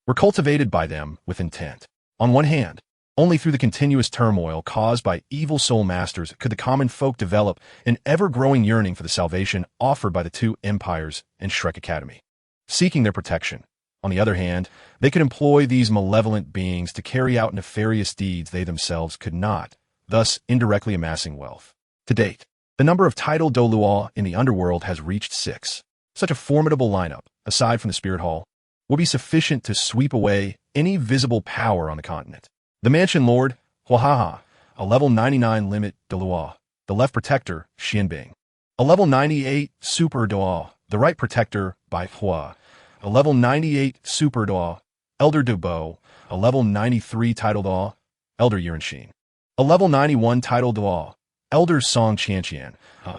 were cultivated by them with intent. On one hand, only through the continuous turmoil caused by evil soul masters could the common folk develop an ever-growing yearning for the salvation offered by the two empires and Shrek Academy, seeking their protection. On the other hand, they could employ these malevolent beings to carry out nefarious deeds they themselves could not, thus indirectly amassing wealth. To date, the number of title Douluo in the underworld has reached 6. Such a formidable lineup, aside from the Spirit Hall, will be sufficient to sweep away any visible power on the continent. The Mansion Lord, Huahaha, a level 99 limit Douluo, the left protector, Xianbing. A level 98 Super Douluo, the right protector, Bai Hua. A level 98 Super Douluo, Elder Dubo. A level 93 title Douluo, Elder Yuanxin. A level 91 title Douluo, Elder Song Qianqian.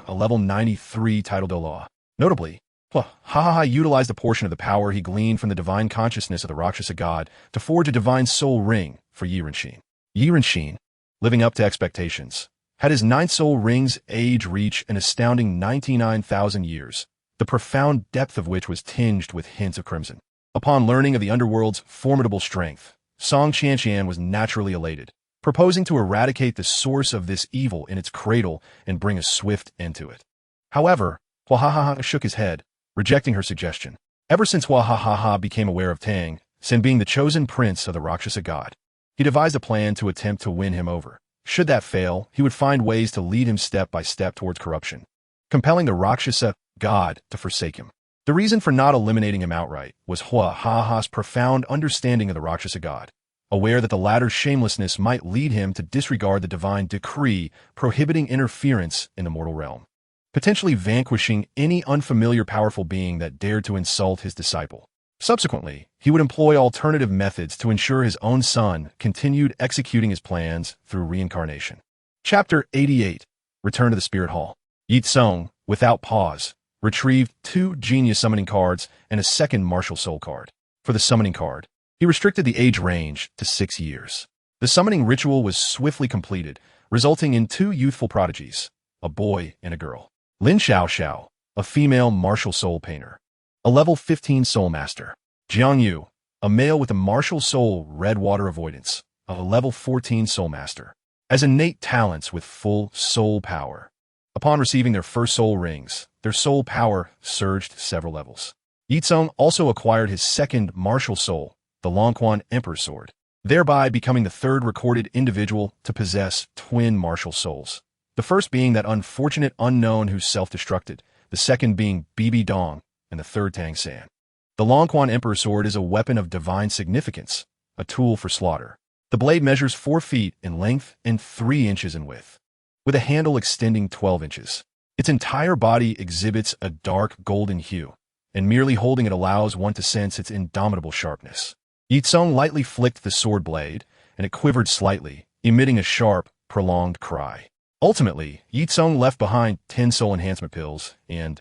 A level 93 title Douluo. Notably, Huahaha utilized a portion of the power he gleaned from the divine consciousness of the Rakshasa god to forge a divine soul ring for Ye Renxin. Ye Renxin, living up to expectations, had his 9 soul rings age reach an astounding 99,000 years, the profound depth of which was tinged with hints of crimson. Upon learning of the underworld's formidable strength, Song Qianqian was naturally elated, proposing to eradicate the source of this evil in its cradle and bring a swift end to it. However, Huahaha shook his head, rejecting her suggestion. Ever since Huahaha became aware of Tang Sect being the chosen prince of the Rakshasa god, he devised a plan to attempt to win him over. Should that fail, he would find ways to lead him step by step towards corruption, compelling the Rakshasa god to forsake him. The reason for not eliminating him outright was Huahaha's profound understanding of the Rakshasa god, aware that the latter's shamelessness might lead him to disregard the divine decree prohibiting interference in the mortal realm, potentially vanquishing any unfamiliar powerful being that dared to insult his disciple. Subsequently, he would employ alternative methods to ensure his own son continued executing his plans through reincarnation. Chapter 88, Return to the Spirit Hall. Ye Cong, without pause, retrieved 2 genius summoning cards and a second martial soul card. For the summoning card, he restricted the age range to 6 years. The summoning ritual was swiftly completed, resulting in 2 youthful prodigies, a boy and a girl. Lin Xiao, a female martial soul painter. A level 15 soul master. Jiang Yu, a male with a martial soul red water avoidance, a level 14 soul master, as innate talents with full soul power. Upon receiving their first soul rings, their soul power surged several levels. Ye Cong also acquired his second martial soul, the Longquan Emperor's Sword, thereby becoming the 3rd recorded individual to possess twin martial souls. The first being that unfortunate unknown who self-destructed, the second being Bibi Dong, and the 3rd Tang Sect. The Longquan Emperor's Sword is a weapon of divine significance, a tool for slaughter. The blade measures 4 feet in length and 3 inches in width, with a handle extending 12 inches. Its entire body exhibits a dark golden hue, and merely holding it allows one to sense its indomitable sharpness. Ye Cong lightly flicked the sword blade, and it quivered slightly, emitting a sharp, prolonged cry. Ultimately, Ye Cong left behind 10 soul enhancement pills and,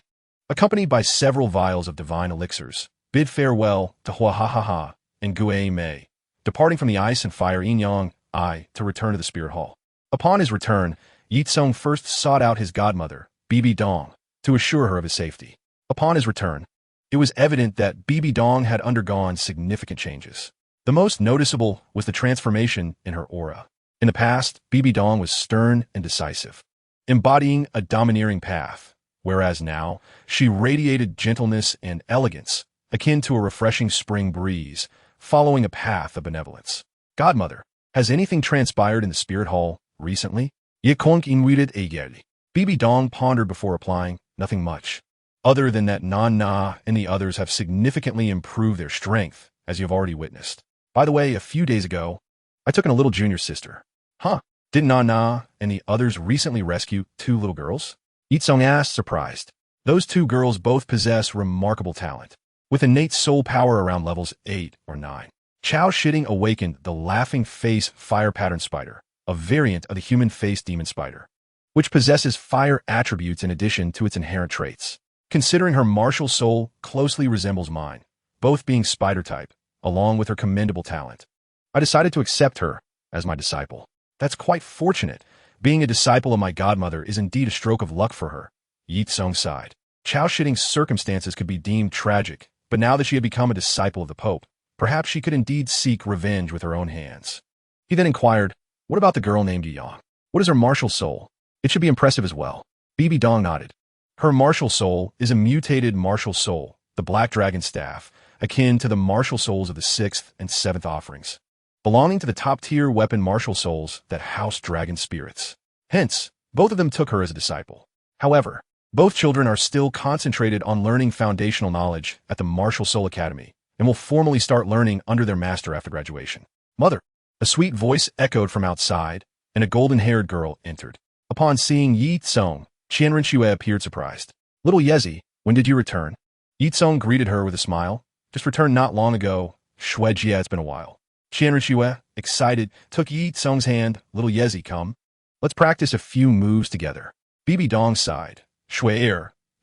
accompanied by several vials of divine elixirs, bid farewell to Huahaha and Gue Mei, departing from the ice and fire Yin Yang to return to the Spirit Hall. Upon his return, Ye Cong first sought out his godmother, Bibi Dong, to assure her of his safety. Upon his return, it was evident that Bibi Dong had undergone significant changes. The most noticeable was the transformation in her aura. In the past, Bibi Dong was stern and decisive, embodying a domineering path, whereas now, she radiated gentleness and elegance, akin to a refreshing spring breeze, following a path of benevolence. Godmother, has anything transpired in the Spirit Hall recently? Ye Cong invited Ageli. Bibi Dong pondered before replying, nothing much. Other than that Na and the others have significantly improved their strength, as you have already witnessed. By the way, a few days ago, I took in a little junior sister. Huh, did Na and the others recently rescue 2 little girls? Ye Cong asked, surprised. Those 2 girls both possess remarkable talent, with innate soul power around levels 8 or 9. Chao Shitting awakened the laughing face fire pattern spider, a variant of the human face demon spider, which possesses fire attributes in addition to its inherent traits. Considering her martial soul closely resembles mine, both being spider type, along with her commendable talent, I decided to accept her as my disciple. That's quite fortunate. Being a disciple of my godmother is indeed a stroke of luck for her. Ye Cong sighed. Chao Shitting's circumstances could be deemed tragic, but now that she had become a disciple of the Pope, perhaps she could indeed seek revenge with her own hands. He then inquired, what about the girl named Yang? What is her martial soul? It should be impressive as well. Bibi Dong nodded. Her martial soul is a mutated martial soul, the Black Dragon Staff, akin to the martial souls of the 6th and 7th offerings, belonging to the top-tier weapon martial souls that house dragon spirits. Hence, both of them took her as a disciple. However, both children are still concentrated on learning foundational knowledge at the Martial Soul Academy, and will formally start learning under their master after graduation. Mother! A sweet voice echoed from outside, and a golden-haired girl entered. Upon seeing Ye Cong, Qian Rinxue appeared surprised. Little Yezi, when did you return? Ye Cong greeted her with a smile. Just returned not long ago. Shui Jia, it's been a while. Qian Rinxue, excited, took Ye Cong's hand. Little Yezi, come. Let's practice a few moves together. Bibi Dong sighed. Shui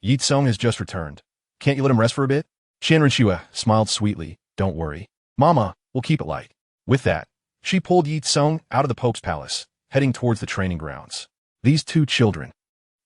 Ye Cong has just returned. Can't you let him rest for a bit? Qian Rinxue smiled sweetly. Don't worry. Mama, we'll keep it light. With that, she pulled Ye Cong out of the Pope's palace, heading towards the training grounds. These two children.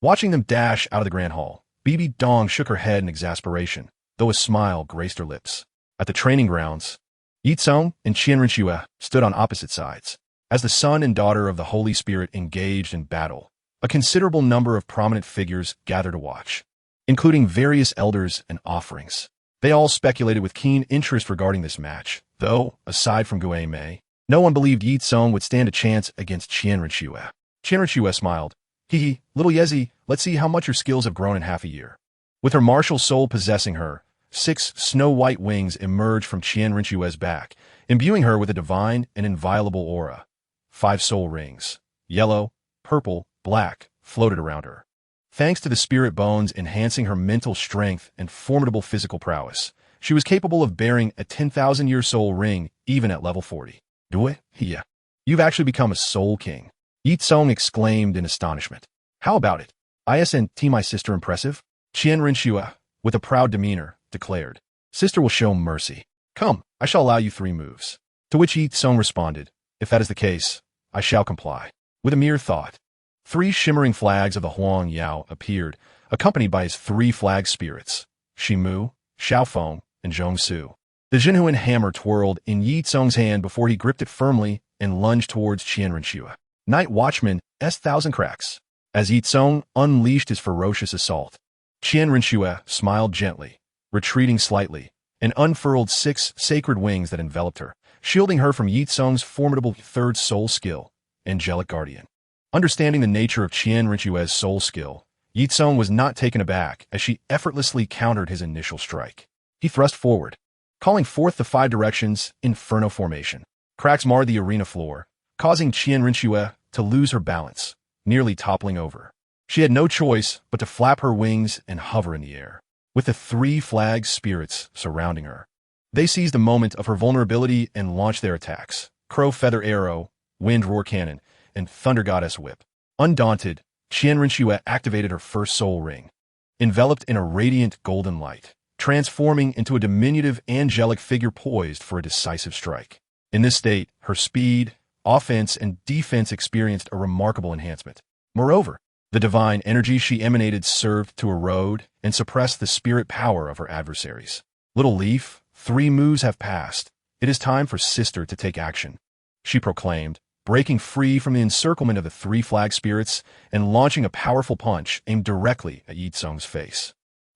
Watching them dash out of the Grand Hall, Bibi Dong shook her head in exasperation, though a smile graced her lips. At the training grounds, Ye Cong and Qian Rinxue stood on opposite sides. As the son and daughter of the Holy Spirit engaged in battle, a considerable number of prominent figures gathered to watch, including various elders and offerings. They all speculated with keen interest regarding this match, though, aside from Gui Mei, no one believed Ye Cong would stand a chance against Qian Rinxue. Qian Rinxue smiled. Hee, little Yezi, let's see how much your skills have grown in half a year. With her martial soul possessing her, 6 snow-white wings emerged from Qian Rinxue's back, imbuing her with a divine and inviolable aura. 5 soul rings, yellow, purple, black, floated around her. Thanks to the spirit bones enhancing her mental strength and formidable physical prowess, she was capable of bearing a 10,000-year soul ring even at level 40. Due? Yeah. You've actually become a soul king. Ye Cong exclaimed in astonishment. How about it? Isn't my sister impressive? Qian Rinxue, with a proud demeanor, declared. Sister will show mercy. Come, I shall allow you 3 moves. To which Ye Cong responded, if that is the case, I shall comply. With a mere thought, 3 shimmering flags of the Huang Yao appeared, accompanied by his 3 flag spirits, Shimu, Xiaofeng, and Zhongsu. The Jinhuan hammer twirled in Ye Cong's hand before he gripped it firmly and lunged towards Qian Rinxue. Night Watchman, S,000 cracks. As Ye Cong unleashed his ferocious assault, Qian Rinxue smiled gently, retreating slightly, and unfurled 6 sacred wings that enveloped her, shielding her from Ye Cong's formidable 3rd soul skill, Angelic Guardian. Understanding the nature of Qian Rinxue's soul skill, Ye Cong was not taken aback as she effortlessly countered his initial strike. He thrust forward, calling forth the 5 directions Inferno formation. Cracks marred the arena floor, causing Qian Rinxue to lose her balance, nearly toppling over. She had no choice but to flap her wings and hover in the air, with the 3 flag spirits surrounding her. They seized the moment of her vulnerability and launched their attacks: Crow Feather Arrow, Wind Roar Cannon, and Thunder Goddess Whip. Undaunted, Qian Rinxue activated her 1st soul ring, enveloped in a radiant golden light, transforming into a diminutive angelic figure poised for a decisive strike. In this state, her speed, offense, and defense experienced a remarkable enhancement. Moreover, the divine energy she emanated served to erode and suppress the spirit power of her adversaries. Little Leaf, 3 moves have passed. It is time for Sister to take action, she proclaimed, breaking free from the encirclement of the 3 flag spirits and launching a powerful punch aimed directly at Ye Cong's face.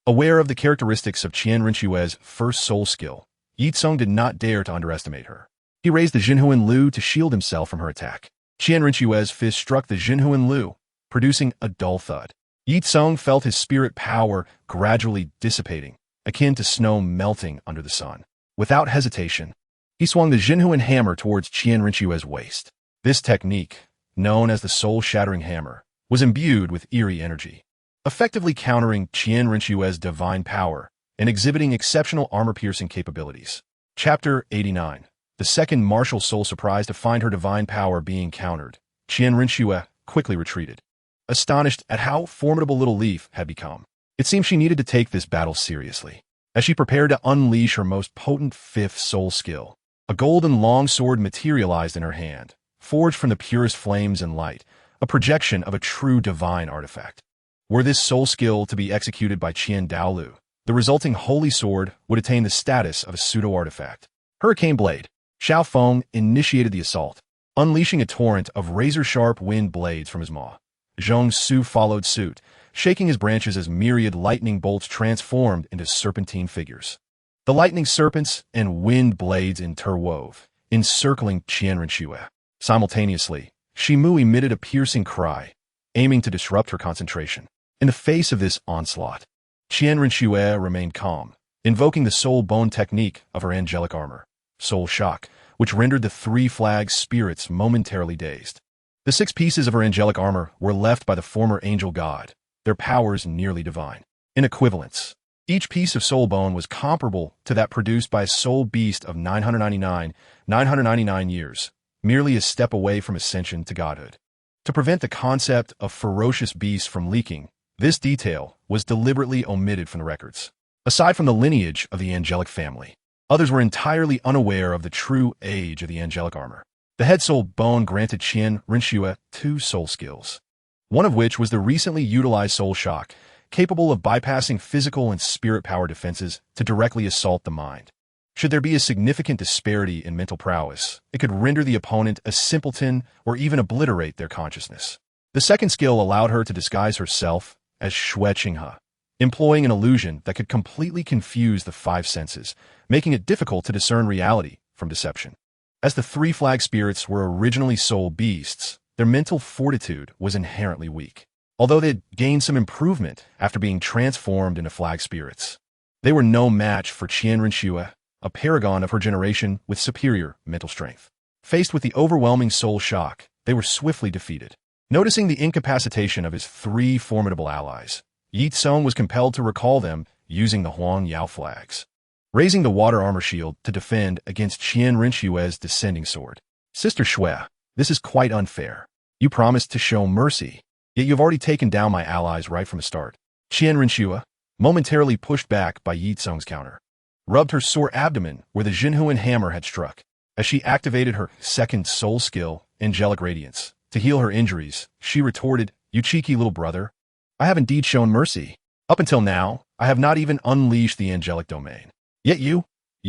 Aware of the characteristics of Qian Rinxue's 1st soul skill, Ye Cong did not dare to underestimate her. He raised the Jinhuan Lu to shield himself from her attack. Qian Rinxue's fist struck the Jinhuan Lu, producing a dull thud. Ye Cong felt his spirit power gradually dissipating, akin to snow melting under the sun. Without hesitation, he swung the Jinhuan hammer towards Qian Rinxue's waist. This technique, known as the Soul-Shattering Hammer, was imbued with eerie energy, effectively countering Qian Rinxue's divine power and exhibiting exceptional armor-piercing capabilities. Chapter 89. The second martial soul surprised to find her divine power being countered. Qian Rinxue quickly retreated, astonished at how formidable Little Leaf had become. It seemed she needed to take this battle seriously. As she prepared to unleash her most potent 5th soul skill, a golden longsword materialized in her hand, forged from the purest flames and light, a projection of a true divine artifact. Were this soul skill to be executed by Qian Daolu, the resulting holy sword would attain the status of a pseudo-artifact. Hurricane Blade. Xiaofeng initiated the assault, unleashing a torrent of razor-sharp wind blades from his maw. Zhongsu followed suit, shaking his branches as myriad lightning bolts transformed into serpentine figures. The lightning serpents and wind blades interwove, encircling Qian Rinxue. Simultaneously, Shimu emitted a piercing cry, aiming to disrupt her concentration. In the face of this onslaught, Qian Rinxue remained calm, invoking the soul bone technique of her angelic armor, Soul Shock, which rendered the three flag spirits momentarily dazed. The 6 pieces of her angelic armor were left by the former angel god, their powers nearly divine. In equivalence, each piece of soul bone was comparable to that produced by a soul beast of 999 years, merely a step away from ascension to godhood. To prevent the concept of ferocious beasts from leaking, this detail was deliberately omitted from the records. Aside from the lineage of the angelic family, others were entirely unaware of the true age of the angelic armor. The head soul bone granted Qian Rinxue 2 soul skills, one of which was the recently utilized Soul Shock, capable of bypassing physical and spirit power defenses to directly assault the mind. Should there be a significant disparity in mental prowess, it could render the opponent a simpleton or even obliterate their consciousness. The second skill allowed her to disguise herself as Xue Qinghe, employing an illusion that could completely confuse the 5 senses, making it difficult to discern reality from deception. As the 3 flag spirits were originally soul beasts, their mental fortitude was inherently weak. Although they had gained some improvement after being transformed into flag spirits, they were no match for Qian Rinxue, a paragon of her generation with superior mental strength. Faced with the overwhelming soul shock, they were swiftly defeated. Noticing the incapacitation of his 3 formidable allies, Ye Cong was compelled to recall them using the Huang Yao flags, raising the water armor shield to defend against Qian Rinxue's descending sword. Sister Xue, this is quite unfair. You promised to show mercy, yet you've already taken down my allies right from the start. Qian Rinxue, momentarily pushed back by Ye Cong's counter, rubbed her sore abdomen where the Haotian Hammer had struck. As she activated her second soul skill, Angelic Radiance, to heal her injuries, she retorted, "You cheeky little brother. I have indeed shown mercy. Up until now, I have not even unleashed the angelic domain. Yet you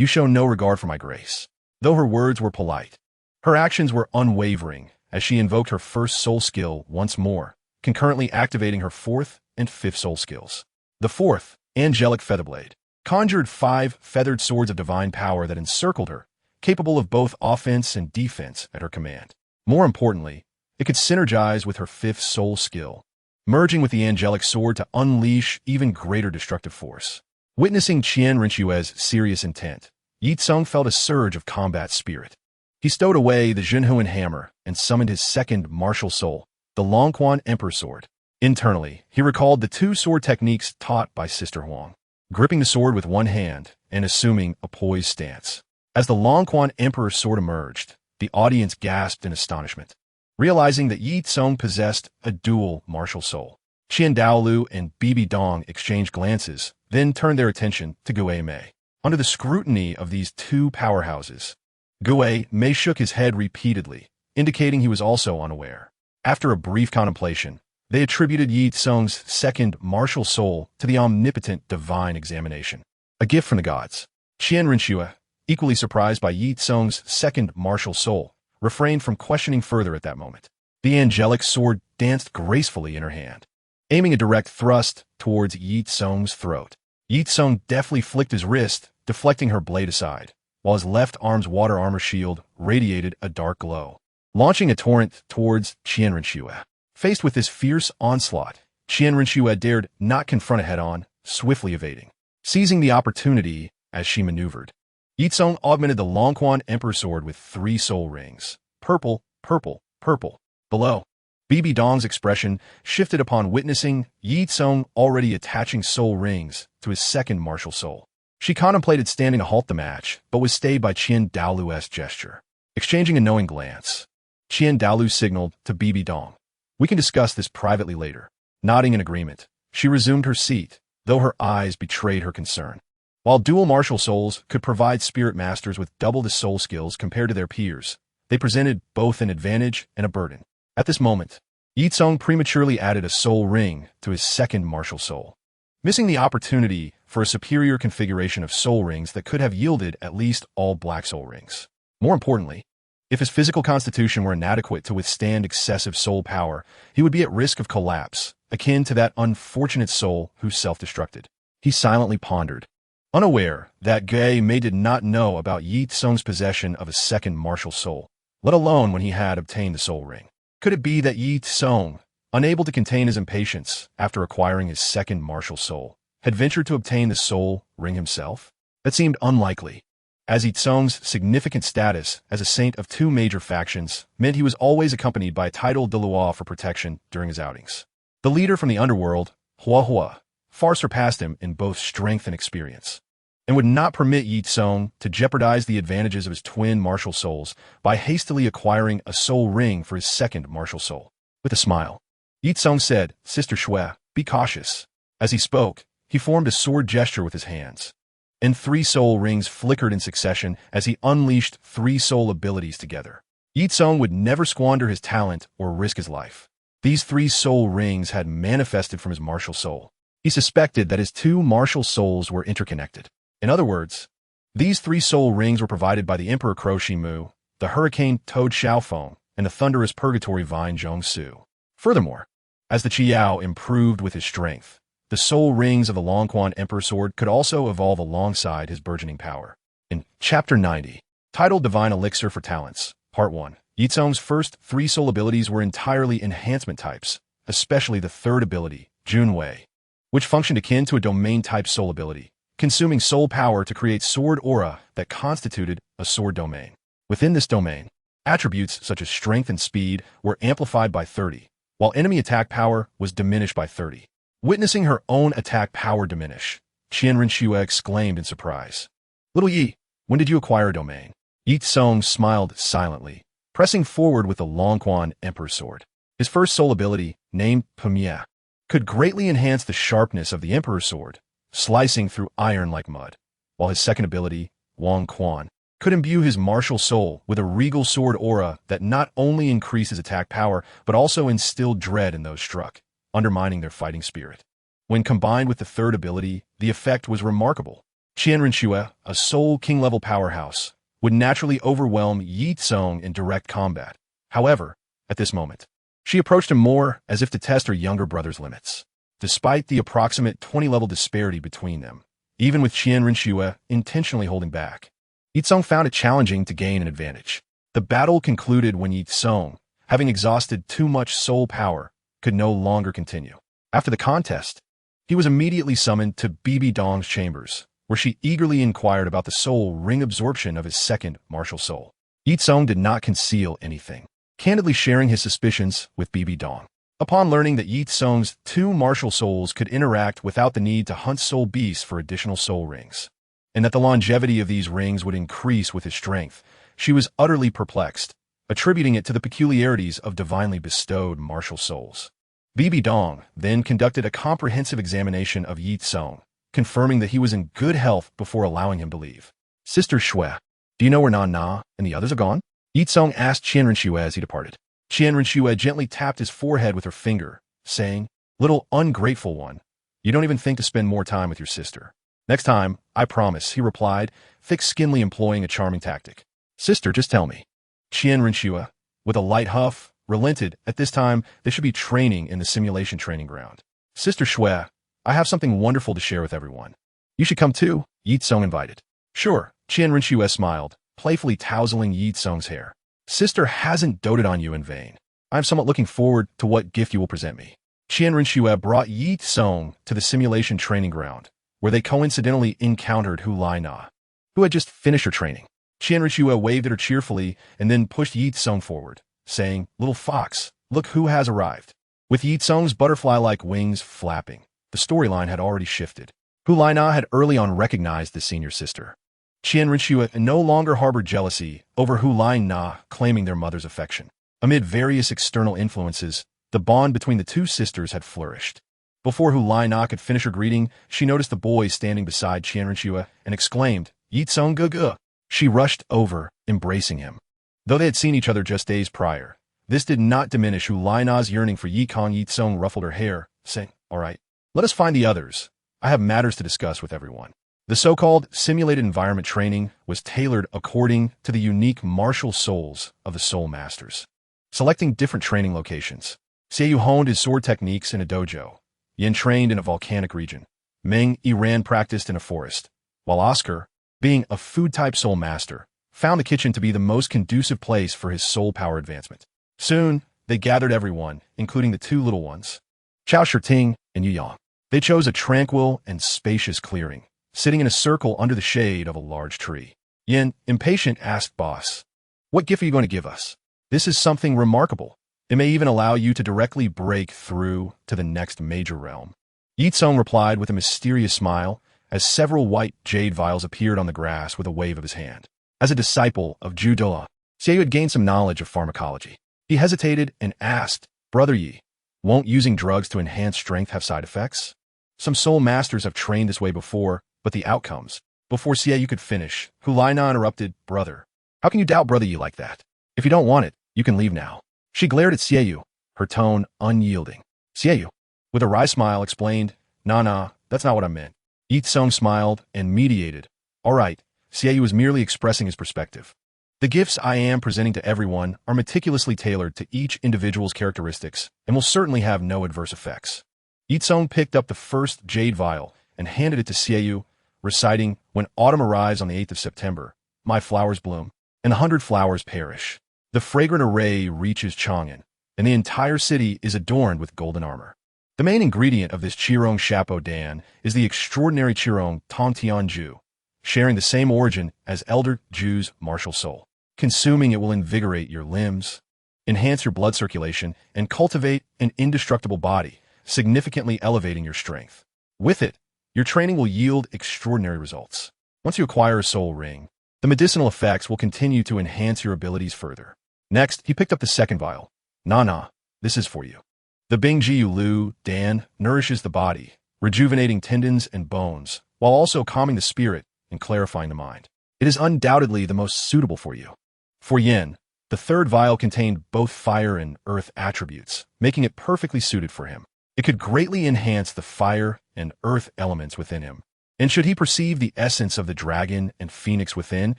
show no regard for my grace." Though her words were polite, her actions were unwavering as she invoked her first soul skill once more, concurrently activating her 4th and 5th soul skills. The 4th, Angelic Featherblade, conjured 5 feathered swords of divine power that encircled her, capable of both offense and defense at her command. More importantly, it could synergize with her 5th soul skill, merging with the angelic sword to unleash even greater destructive force. Witnessing Qian Rinxue's serious intent, Ye Cong felt a surge of combat spirit. He stowed away the Haotian Hammer and summoned his second martial soul, the Longquan Emperor Sword. Internally, he recalled the 2 sword techniques taught by Sister Huang, gripping the sword with one hand and assuming a poised stance. As the Longquan Emperor Sword emerged, the audience gasped in astonishment, realizing that Ye Cong possessed a dual martial soul. Qian Daolu and Bibi Dong exchanged glances, then turned their attention to Gue Mei. Under the scrutiny of these 2 powerhouses, Gue Mei shook his head repeatedly, indicating he was also unaware. After a brief contemplation, they attributed Ye Cong's second martial soul to the omnipotent divine examination, a gift from the gods. Qian Rinxue, equally surprised by Ye Cong's second martial soul, refrained from questioning further at that moment. The angelic sword danced gracefully in her hand, aiming a direct thrust towards Ye Cong's throat. Ye Cong deftly flicked his wrist, deflecting her blade aside, while his left arm's water armor shield radiated a dark glow, launching a torrent towards Qian Rinxue. Faced with this fierce onslaught, Qian Rinxue dared not confront it head-on, swiftly evading. Seizing the opportunity as she maneuvered, Ye Cong augmented the Longquan Emperor Sword with 3 soul rings. Purple, purple, purple. Below, Bibi Dong's expression shifted upon witnessing Ye Cong already attaching soul rings to his second martial soul. She contemplated standing to halt the match, but was stayed by Qian Daolu's gesture. Exchanging a knowing glance, Qian Daolu signaled to Bibi Dong, "We can discuss this privately later." Nodding in agreement, she resumed her seat, though her eyes betrayed her concern. While dual martial souls could provide spirit masters with double the soul skills compared to their peers, they presented both an advantage and a burden. At this moment, Ye Cong prematurely added a soul ring to his second martial soul, missing the opportunity for a superior configuration of soul rings that could have yielded at least all black soul rings. More importantly, if his physical constitution were inadequate to withstand excessive soul power, he would be at risk of collapse, akin to that unfortunate soul who self-destructed. He silently pondered, unaware that Gue Mei did not know about Ye Cong's possession of a second martial soul, let alone when he had obtained the soul ring. Could it be that Ye Cong, unable to contain his impatience after acquiring his second martial soul, had ventured to obtain the soul ring himself? That seemed unlikely, as Ye Cong's significant status as a saint of two major factions meant he was always accompanied by a titled Douluo for protection during his outings. The leader from the underworld, Hua, far surpassed him in both strength and experience, and would not permit Ye Cong to jeopardize the advantages of his twin martial souls by hastily acquiring a soul ring for his second martial soul. With a smile, Ye Cong said, "Sister Shui, be cautious." As he spoke, he formed a sword gesture with his hands, and 3 soul rings flickered in succession as he unleashed 3 soul abilities together. Ye Cong would never squander his talent or risk his life. These 3 soul rings had manifested from his martial soul. He suspected that his 2 martial souls were interconnected. In other words, these 3 soul rings were provided by the Emperor Crow Shimu, the Hurricane Toad Xiaofeng, and the Thunderous Purgatory Vine Zhongsu. Furthermore, as the Qiao improved with his strength, the soul rings of the Longquan Emperor Sword could also evolve alongside his burgeoning power. In Chapter 90, titled Divine Elixir for Talents, Part 1, Ye Cong's first 3 soul abilities were entirely enhancement types, especially the third ability, Junwei, which functioned akin to a domain-type soul ability, consuming soul power to create sword aura that constituted a sword domain. Within this domain, attributes such as strength and speed were amplified by 30, while enemy attack power was diminished by 30. Witnessing her own attack power diminish, Qianren Xue exclaimed in surprise. "Little Yi, when did you acquire a domain?" Ye Cong smiled silently, pressing forward with the Longquan Emperor Sword. His first soul ability, named Pemie, could greatly enhance the sharpness of the Emperor Sword, slicing through iron like mud, while his second ability, Wang Quan, could imbue his martial soul with a regal sword aura that not only increased his attack power, but also instilled dread in those struck, undermining their fighting spirit. When combined with the third ability, the effect was remarkable. Qianren Xue, a soul king-level powerhouse, would naturally overwhelm Ye Cong in direct combat. However, at this moment, she approached him more as if to test her younger brother's limits. Despite the approximate 20-level disparity between them, even with Qianren Xue intentionally holding back, Ye Cong found it challenging to gain an advantage. The battle concluded when Ye Cong, having exhausted too much soul power, could no longer continue. After the contest, he was immediately summoned to Bibi Dong's chambers, where she eagerly inquired about the soul ring absorption of his second martial soul. Ye Cong did not conceal anything, candidly sharing his suspicions with Bibi Dong. Upon learning that Ye Cong's 2 martial souls could interact without the need to hunt soul beasts for additional soul rings, and that the longevity of these rings would increase with his strength, she was utterly perplexed, attributing it to the peculiarities of divinely bestowed martial souls. Bibi Dong then conducted a comprehensive examination of Ye Cong, confirming that he was in good health before allowing him to leave. "Sister Shui, do you know where Na and the others are gone?" Ye Cong asked Qianren Xue as he departed. Qianren Xue gently tapped his forehead with her finger, saying, "Little ungrateful one, you don't even think to spend more time with your sister." "Next time, I promise," he replied, thick-skinnedly employing a charming tactic. "Sister, just tell me." Qianren Xue, with a light huff, relented. At this time, they should be training in the simulation training ground. "Sister Shui, I have something wonderful to share with everyone. You should come too," Ye Cong invited. "Sure," Qianren Xue smiled, playfully tousling Ye Cong's hair. "Sister hasn't doted on you in vain. I'm somewhat looking forward to what gift you will present me." Qianren Xue brought Ye Cong to the simulation training ground, where they coincidentally encountered Hulai Na, who had just finished her training. Qianren Xue waved at her cheerfully and then pushed Ye Cong forward, saying, "Little fox, look who has arrived." With Ye Cong's butterfly-like wings flapping, the storyline had already shifted. Hulai Na had early on recognized the senior sister. Qianren Xue no longer harbored jealousy over Hulai Na claiming their mother's affection. Amid various external influences, the bond between the two sisters had flourished. Before Hulai Na could finish her greeting, she noticed the boy standing beside Qianren Xue and exclaimed, "Ye Cong ge." She rushed over, embracing him. Though they had seen each other just days prior, this did not diminish Hulai Na's yearning for Ye Cong. Ye Cong ruffled her hair, saying, "All right, let us find the others. I have matters to discuss with everyone." The so-called simulated environment training was tailored according to the unique martial souls of the soul masters. Selecting different training locations, Seiyu honed his sword techniques in a dojo. Yin trained in a volcanic region. Meng Yiran practiced in a forest, while Oscar, being a food-type soul master, found the kitchen to be the most conducive place for his soul power advancement. Soon, they gathered everyone, including the two little ones, Chao Shirting and Yu Yang. They chose a tranquil and spacious clearing, sitting in a circle under the shade of a large tree. Yin, impatient, asked Boss, "What gift are you going to give us? This is something remarkable. It may even allow you to directly break through to the next major realm." Ye Cong replied with a mysterious smile as several white jade vials appeared on the grass with a wave of his hand. As a disciple of Douluo, Xiaoyu had gained some knowledge of pharmacology. He hesitated and asked, "Brother Yi, won't using drugs to enhance strength have side effects? Some soul masters have trained this way before, but the outcomes..." Before Xiaoyu could finish, Hulaina interrupted, "Brother, how can you doubt Brother Yi like that? If you don't want it, you can leave now." She glared at Xiaoyu, her tone unyielding. Xiaoyu, with a wry smile, explained, Nah, that's not what I meant." Ye Cong smiled and mediated. "All right." Xiaoyu was merely expressing his perspective. "The gifts I am presenting to everyone are meticulously tailored to each individual's characteristics and will certainly have no adverse effects." Ye Cong picked up the first jade vial and handed it to Xiaoyu, reciting, "When autumn arrives on the 8th of September, my flowers bloom, and 100 flowers perish. The fragrant array reaches Chang'an, and the entire city is adorned with golden armor." The main ingredient of this Qirong Shapo Dan is the extraordinary Qirong Tong Tianju, sharing the same origin as Elder Ju's martial soul. Consuming it will invigorate your limbs, enhance your blood circulation, and cultivate an indestructible body, significantly elevating your strength. With it, your training will yield extraordinary results. Once you acquire a soul ring, the medicinal effects will continue to enhance your abilities further. Next, he picked up the second vial. Nah, this is for you. The Bingjiu Lu Dan nourishes the body, rejuvenating tendons and bones, while also calming the spirit and clarifying the mind. It is undoubtedly the most suitable for you. For Yin, the third vial contained both fire and earth attributes, making it perfectly suited for him. It could greatly enhance the fire and earth elements within him. And should he perceive the essence of the dragon and phoenix within,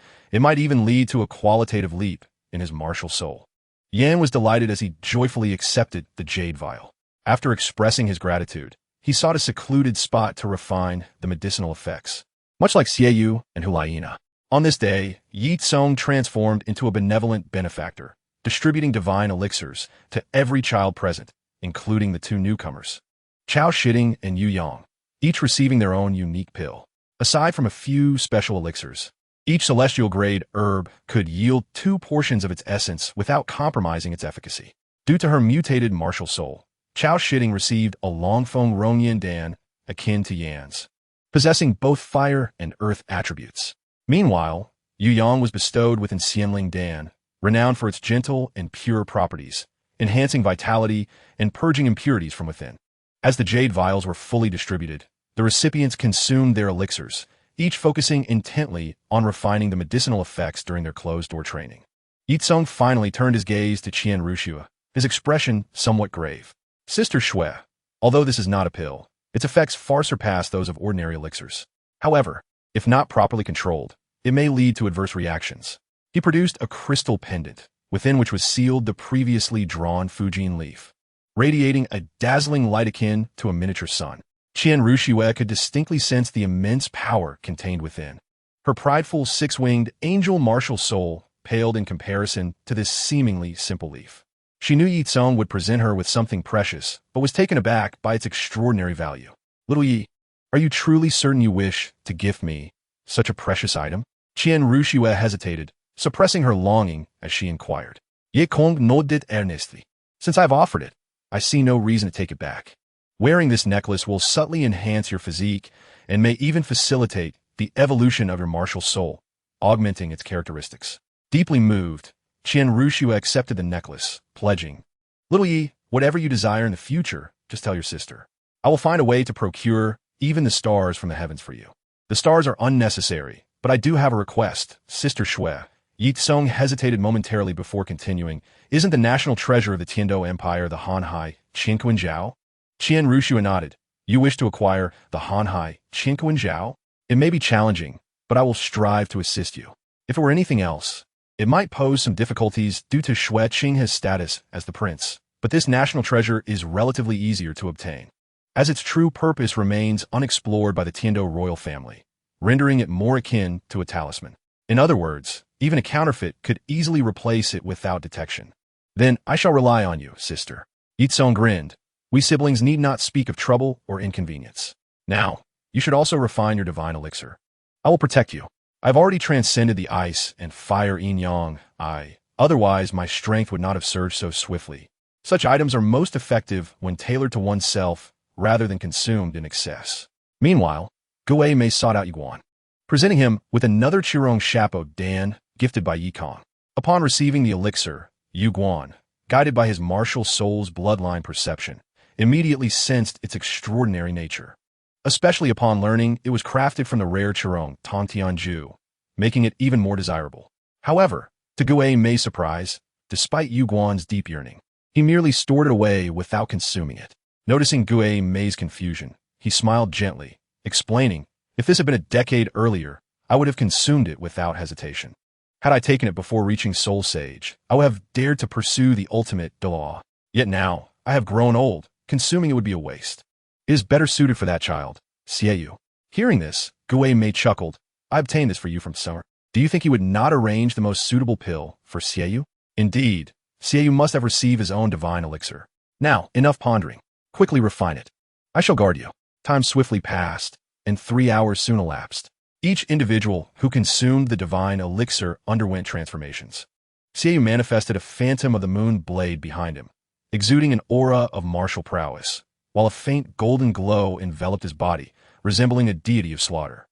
it might even lead to a qualitative leap in his martial soul. Yan was delighted as he joyfully accepted the jade vial. After expressing his gratitude, he sought a secluded spot to refine the medicinal effects. Much like Xiaoyu and Hulaina. On this day, Ye Cong transformed into a benevolent benefactor, distributing divine elixirs to every child present, including the two newcomers, Chao Shiding and Yu Yang, each receiving their own unique pill. Aside from a few special elixirs, each celestial-grade herb could yield 2 portions of its essence without compromising its efficacy. Due to her mutated martial soul, Chao Shiding received a Longfeng Rongyan Dan akin to Yan's, possessing both fire and earth attributes. Meanwhile, Yu Yang was bestowed with an Xianling Dan, renowned for its gentle and pure properties, enhancing vitality and purging impurities from within. As the jade vials were fully distributed, the recipients consumed their elixirs, each focusing intently on refining the medicinal effects during their closed-door training. Ye Cong finally turned his gaze to Qian Rushua, his expression somewhat grave. "Sister Shui, although this is not a pill, its effects far surpass those of ordinary elixirs. However, if not properly controlled, it may lead to adverse reactions." He produced a crystal pendant, within which was sealed the previously drawn Fujin leaf, radiating a dazzling light akin to a miniature sun. Qian Rushua could distinctly sense the immense power contained within. Her prideful 6-winged angel martial soul paled in comparison to this seemingly simple leaf. She knew Ye Cong would present her with something precious, but was taken aback by its extraordinary value. "Little Yi, are you truly certain you wish to gift me such a precious item?" Qian Rushua hesitated, suppressing her longing as she inquired. Ye Cong nodded earnestly. "Since I've offered it, I see no reason to take it back. Wearing this necklace will subtly enhance your physique and may even facilitate the evolution of your martial soul, augmenting its characteristics." Deeply moved, Qian Rushua accepted the necklace, pledging, "Little Yi, whatever you desire in the future, just tell your sister. I will find a way to procure even the stars from the heavens for you." "The stars are unnecessary, but I do have a request, Sister Shui." Ye Cong hesitated momentarily before continuing. "Isn't the national treasure of the Tiando Empire the Hanhai Qinquan Zhao?" Qian Rushua nodded. "You wish to acquire the Hanhai Qinquan Zhao? It may be challenging, but I will strive to assist you. If it were anything else, it might pose some difficulties due to Shui Qinghe's status as the prince, but this national treasure is relatively easier to obtain, as its true purpose remains unexplored by the Tiando royal family, rendering it more akin to a talisman. In other words, even a counterfeit could easily replace it without detection." "Then I shall rely on you, sister." Ye Cong grinned. We siblings need not speak of trouble or inconvenience. Now, you should also refine your divine elixir. I will protect you. I've already transcended the ice and fire yin-yang. Otherwise, my strength would not have surged so swiftly. Such items are most effective when tailored to oneself rather than consumed in excess. Meanwhile, Gui Mei sought out Ye Guan, presenting him with another Qirong Chapeau Dan gifted by Ye Cong. Upon receiving the elixir, Ye Guan, guided by his martial soul's bloodline perception, immediately sensed its extraordinary nature, especially upon learning it was crafted from the rare Qirong Tang Tianju, making it even more desirable. However, to Gui Mei's surprise, despite Ye Guan's deep yearning, he merely stored it away without consuming it. Noticing Gui Mei's confusion, he smiled gently, explaining, "If this had been a decade earlier, I would have consumed it without hesitation. Had I taken it before reaching Soul Sage, I would have dared to pursue the ultimate Douluo. Yet now, I have grown old, consuming it would be a waste. It is better suited for that child, Xiaoyu." Hearing this, Gui Mei chuckled. "I obtained this for you from Summer. Do you think he would not arrange the most suitable pill for Xiaoyu? Indeed, Xiaoyu must have received his own divine elixir. Now, enough pondering. Quickly refine it. I shall guard you." Time swiftly passed, and 3 hours soon elapsed. Each individual who consumed the divine elixir underwent transformations. Xiaoyu manifested a phantom of the moon blade behind him, exuding an aura of martial prowess, while a faint golden glow enveloped his body, resembling a deity of slaughter.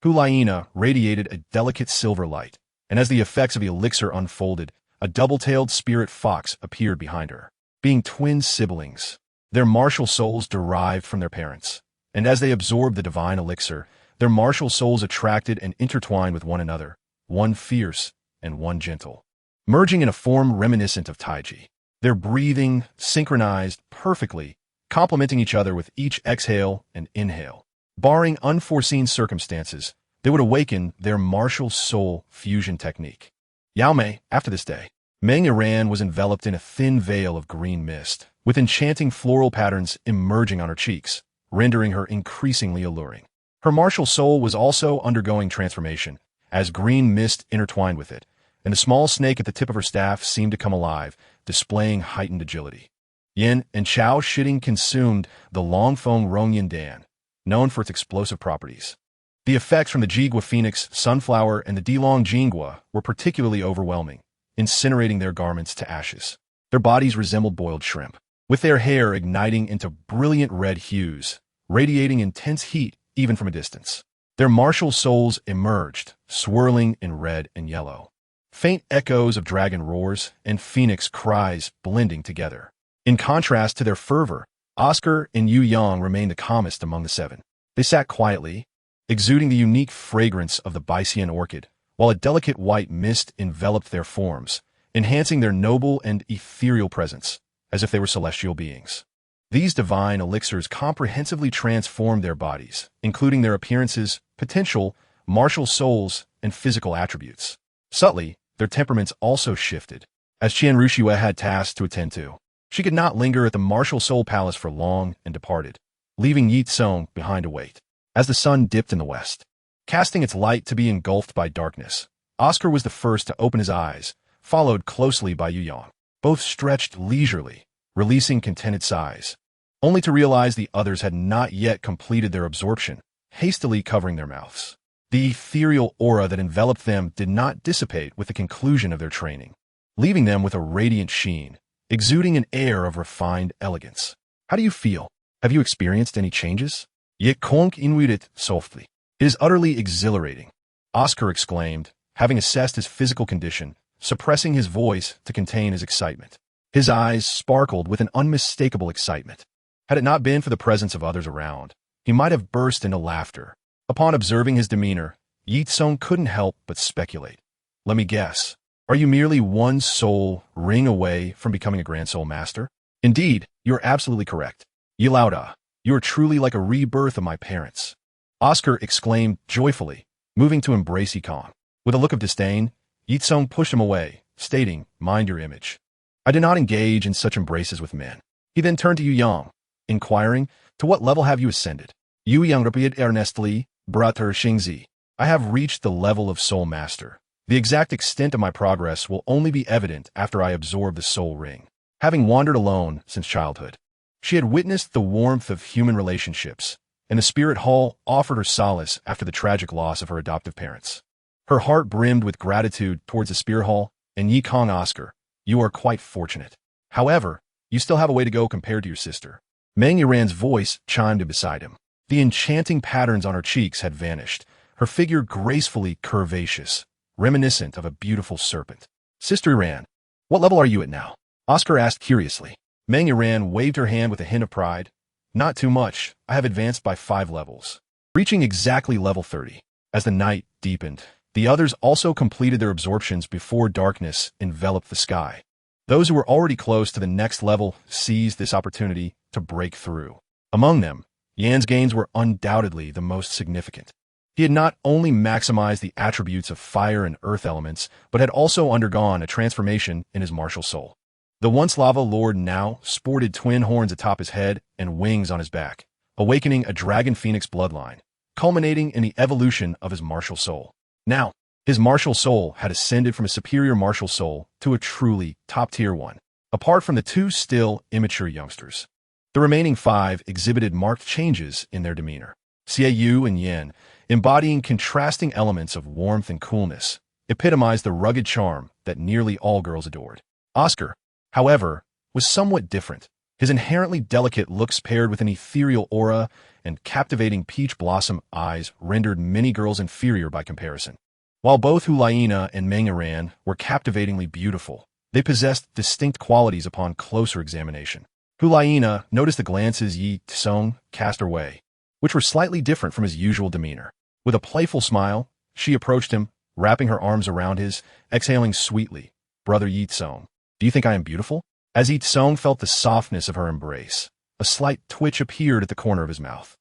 Hulaina radiated a delicate silver light, and as the effects of the elixir unfolded, a double-tailed spirit fox appeared behind her. Being twin siblings, their martial souls derived from their parents, and as they absorbed the divine elixir, their martial souls attracted and intertwined with one another, one fierce and one gentle, merging in a form reminiscent of Taiji. Their breathing synchronized perfectly, complementing each other with each exhale and inhale. Barring unforeseen circumstances, they would awaken their martial soul fusion technique. Yao Mei, after this day, Meng Iran was enveloped in a thin veil of green mist, with enchanting floral patterns emerging on her cheeks, rendering her increasingly alluring. Her martial soul was also undergoing transformation, as green mist intertwined with it, and the small snake at the tip of her staff seemed to come alive, displaying heightened agility. Yin and Chao Shitting consumed the Longfeng Rongyan Dan, known for its explosive properties. The effects from the Jigua Phoenix, Sunflower, and the Dilong Jingua were particularly overwhelming, incinerating their garments to ashes. Their bodies resembled boiled shrimp, with their hair igniting into brilliant red hues, radiating intense heat even from a distance. Their martial souls emerged, swirling in red and yellow. Faint echoes of dragon roars and phoenix cries blending together. In contrast to their fervor, Oscar and Yu Yang remained the calmest among the seven. They sat quietly, exuding the unique fragrance of the Baisian orchid, while a delicate white mist enveloped their forms, enhancing their noble and ethereal presence, as if they were celestial beings. These divine elixirs comprehensively transformed their bodies, including their appearances, potential, martial souls, and physical attributes. Subtly, their temperaments also shifted, as Qian Ruxiue had tasks to attend to. She could not linger at the martial soul palace for long and departed, leaving Ye Cong behind to wait. As the sun dipped in the west, casting its light to be engulfed by darkness, Oscar was the first to open his eyes, followed closely by Yu Yang. Both stretched leisurely, releasing contented sighs, only to realize the others had not yet completed their absorption, hastily covering their mouths. The ethereal aura that enveloped them did not dissipate with the conclusion of their training, leaving them with a radiant sheen, exuding an air of refined elegance. "How do you feel? Have you experienced any changes?" Ye Cong invited softly. "It is utterly exhilarating," Oscar exclaimed, having assessed his physical condition, suppressing his voice to contain his excitement. His eyes sparkled with an unmistakable excitement. Had it not been for the presence of others around, he might have burst into laughter. Upon observing his demeanor, Ye Cong couldn't help but speculate. "Let me guess. Are you merely one soul ring away from becoming a Grand Soul Master?" "Indeed, you are absolutely correct. Ye Lauda, you are truly like a rebirth of my parents," Oscar exclaimed joyfully, moving to embrace Ye Cong. With a look of disdain, Ye Cong pushed him away, stating, "Mind your image. I do not engage in such embraces with men." He then turned to Yu Yang, inquiring, "To what level have you ascended?" Yu Yang repeated earnestly, "Brother Xingzi, I have reached the level of Soul Master. The exact extent of my progress will only be evident after I absorb the Soul Ring. Having wandered alone since childhood, She had witnessed the warmth of human relationships, and the spirit hall offered her solace after the tragic loss of her adoptive parents. Her heart brimmed with gratitude towards the spirit hall, and Ye Cong Oscar, you are quite fortunate. However, you still have a way to go compared to your sister. Meng Yiran's voice chimed in beside him. The enchanting patterns on her cheeks had vanished, her figure gracefully curvaceous, reminiscent of a beautiful serpent. Sister Yiran, what level are you at now? Oscar asked curiously. Meng Yiran waved her hand with a hint of pride. Not too much. I have advanced by 5 levels, reaching exactly level 30. As the night deepened, the others also completed their absorptions before darkness enveloped the sky. Those who were already close to the next level seized this opportunity to break through. Among them, Yan's gains were undoubtedly the most significant. He had not only maximized the attributes of fire and earth elements, but had also undergone a transformation in his martial soul. The once lava lord now sported twin horns atop his head and wings on his back, awakening a dragon phoenix bloodline, culminating in the evolution of his martial soul. Now, his martial soul had ascended from a superior martial soul to a truly top-tier one, apart from the 2 still immature youngsters. The remaining 5 exhibited marked changes in their demeanor. Xiaoyu and Yan, embodying contrasting elements of warmth and coolness, epitomized the rugged charm that nearly all girls adored. Oscar, however, was somewhat different. His inherently delicate looks paired with an ethereal aura and captivating peach blossom eyes rendered many girls inferior by comparison. While both Hulaina and Meng Yiran were captivatingly beautiful, they possessed distinct qualities upon closer examination. Hulaina noticed the glances Ye Cong cast her way, which were slightly different from his usual demeanor. With a playful smile, she approached him, wrapping her arms around his, exhaling sweetly, "Brother Ye Cong, do you think I am beautiful?" As Ye Cong felt the softness of her embrace, a slight twitch appeared at the corner of his mouth.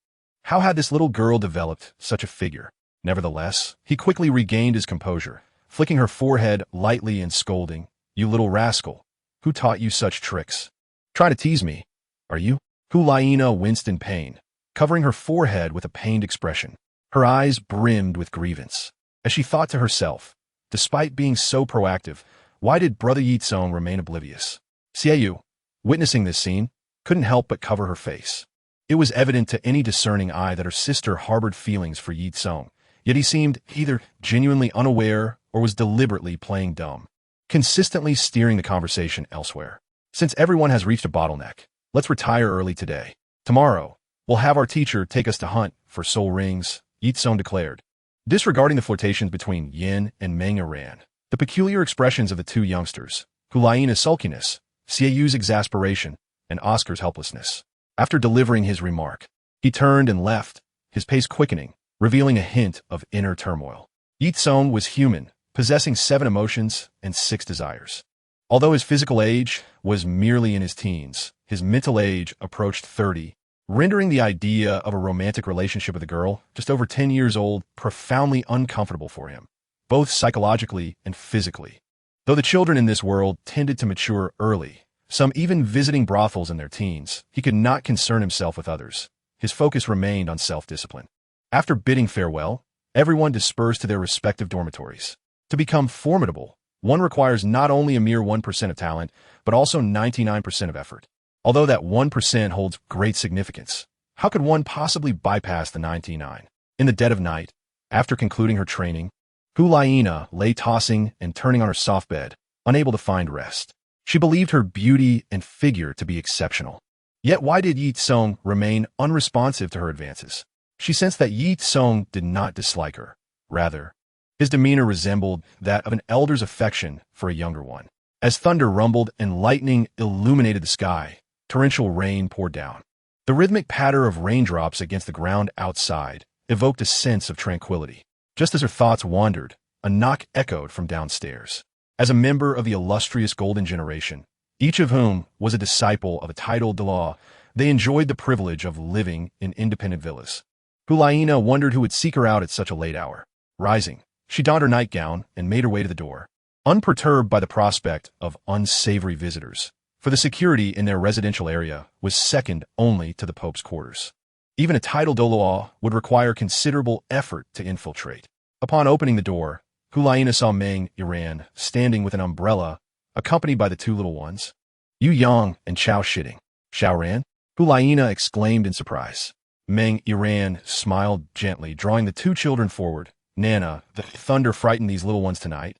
How had this little girl developed such a figure? Nevertheless, he quickly regained his composure, flicking her forehead lightly and scolding, "You little rascal, who taught you such tricks? Trying to tease me, are you?" Hulaina winced in pain, covering her forehead with a pained expression. Her eyes brimmed with grievance, as she thought to herself, despite being so proactive, why did Brother Ye Cong remain oblivious? Xiaoyu, witnessing this scene, couldn't help but cover her face. It was evident to any discerning eye that her sister harbored feelings for Ye Cong, yet he seemed either genuinely unaware or was deliberately playing dumb, consistently steering the conversation elsewhere. Since everyone has reached a bottleneck, let's retire early today. Tomorrow, we'll have our teacher take us to hunt for soul rings, Ye Cong declared. Disregarding the flirtations between Yin and Meng Yiran, the peculiar expressions of the 2 youngsters, Hulaina's sulkiness, Xiaoyu's exasperation, and Oscar's helplessness. After delivering his remark, he turned and left, his pace quickening, revealing a hint of inner turmoil. Ye Cong was human, possessing 7 emotions and 6 desires. Although his physical age was merely in his teens, his mental age approached 30, rendering the idea of a romantic relationship with a girl just over 10 years old profoundly uncomfortable for him, both psychologically and physically. Though the children in this world tended to mature early, some even visiting brothels in their teens, he could not concern himself with others. His focus remained on self-discipline. After bidding farewell, everyone dispersed to their respective dormitories. To become formidable, one requires not only a mere 1% of talent, but also 99% of effort. Although that 1% holds great significance, how could one possibly bypass the 99? In the dead of night, after concluding her training, Hulaina lay tossing and turning on her soft bed, unable to find rest. She believed her beauty and figure to be exceptional. Yet why did Ye Cong remain unresponsive to her advances? She sensed that Ye Cong did not dislike her. Rather, his demeanor resembled that of an elder's affection for a younger one. As thunder rumbled and lightning illuminated the sky, torrential rain poured down. The rhythmic patter of raindrops against the ground outside evoked a sense of tranquility. Just as her thoughts wandered, a knock echoed from downstairs. As a member of the illustrious Golden Generation, each of whom was a disciple of a titled Douluo, they enjoyed the privilege of living in independent villas. Hulaina wondered who would seek her out at such a late hour. Rising, she donned her nightgown and made her way to the door, unperturbed by the prospect of unsavory visitors, for the security in their residential area was second only to the Pope's quarters. Even a titled Douluo would require considerable effort to infiltrate. Upon opening the door, Hulaina saw Meng Yiran standing with an umbrella, accompanied by the 2 little ones, Yu Yang and Chao Shitting. Xiao Ran, Hulaina exclaimed in surprise. Meng Iran smiled gently, drawing the two children forward. Nana, the thunder frightened these little ones tonight,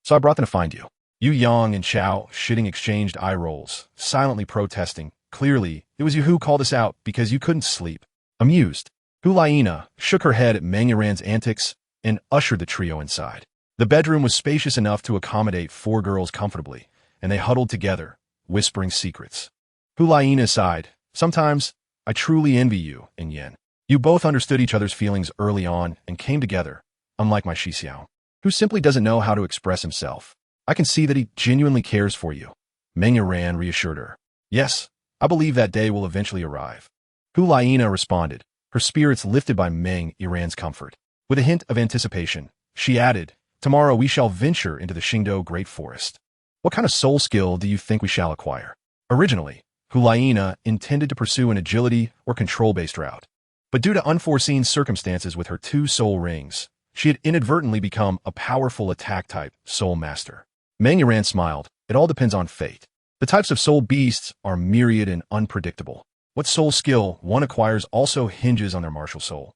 so I brought them to find you. Yu Yang and Chao Shitting exchanged eye rolls, silently protesting. Clearly, it was you who called us out because you couldn't sleep. Amused, Hulaina shook her head at Meng Iran's antics and ushered the trio inside. The bedroom was spacious enough to accommodate 4 girls comfortably, and they huddled together, whispering secrets. Hulaina sighed. Sometimes, I truly envy you and Yen. You both understood each other's feelings early on and came together, unlike my Shixiao, who simply doesn't know how to express himself. I can see that he genuinely cares for you. Meng Iran reassured her. Yes, I believe that day will eventually arrive. Hulaina responded, her spirits lifted by Meng Iran's comfort. With a hint of anticipation, she added, tomorrow we shall venture into the Xingdou Great Forest. What kind of soul skill do you think we shall acquire? Originally, Hulaina intended to pursue an agility or control-based route. But due to unforeseen circumstances with her 2 soul rings, she had inadvertently become a powerful attack-type soul master. Meng Iran smiled. It all depends on fate. The types of soul beasts are myriad and unpredictable. What soul skill one acquires also hinges on their martial soul,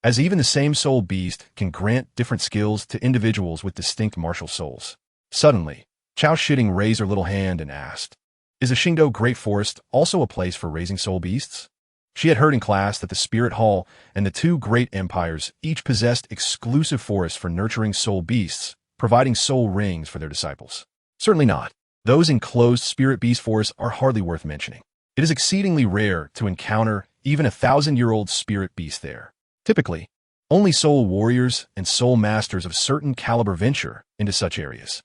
as even the same soul beast can grant different skills to individuals with distinct martial souls. Suddenly, Chao Shitting raised her little hand and asked, is the Xingdou Great Forest also a place for raising soul beasts? She had heard in class that the Spirit Hall and the 2 great empires each possessed exclusive forests for nurturing soul beasts, providing soul rings for their disciples. Certainly not. Those enclosed spirit beast forests are hardly worth mentioning. It is exceedingly rare to encounter even 1,000-year-old spirit beast there. Typically, only soul warriors and soul masters of certain caliber venture into such areas.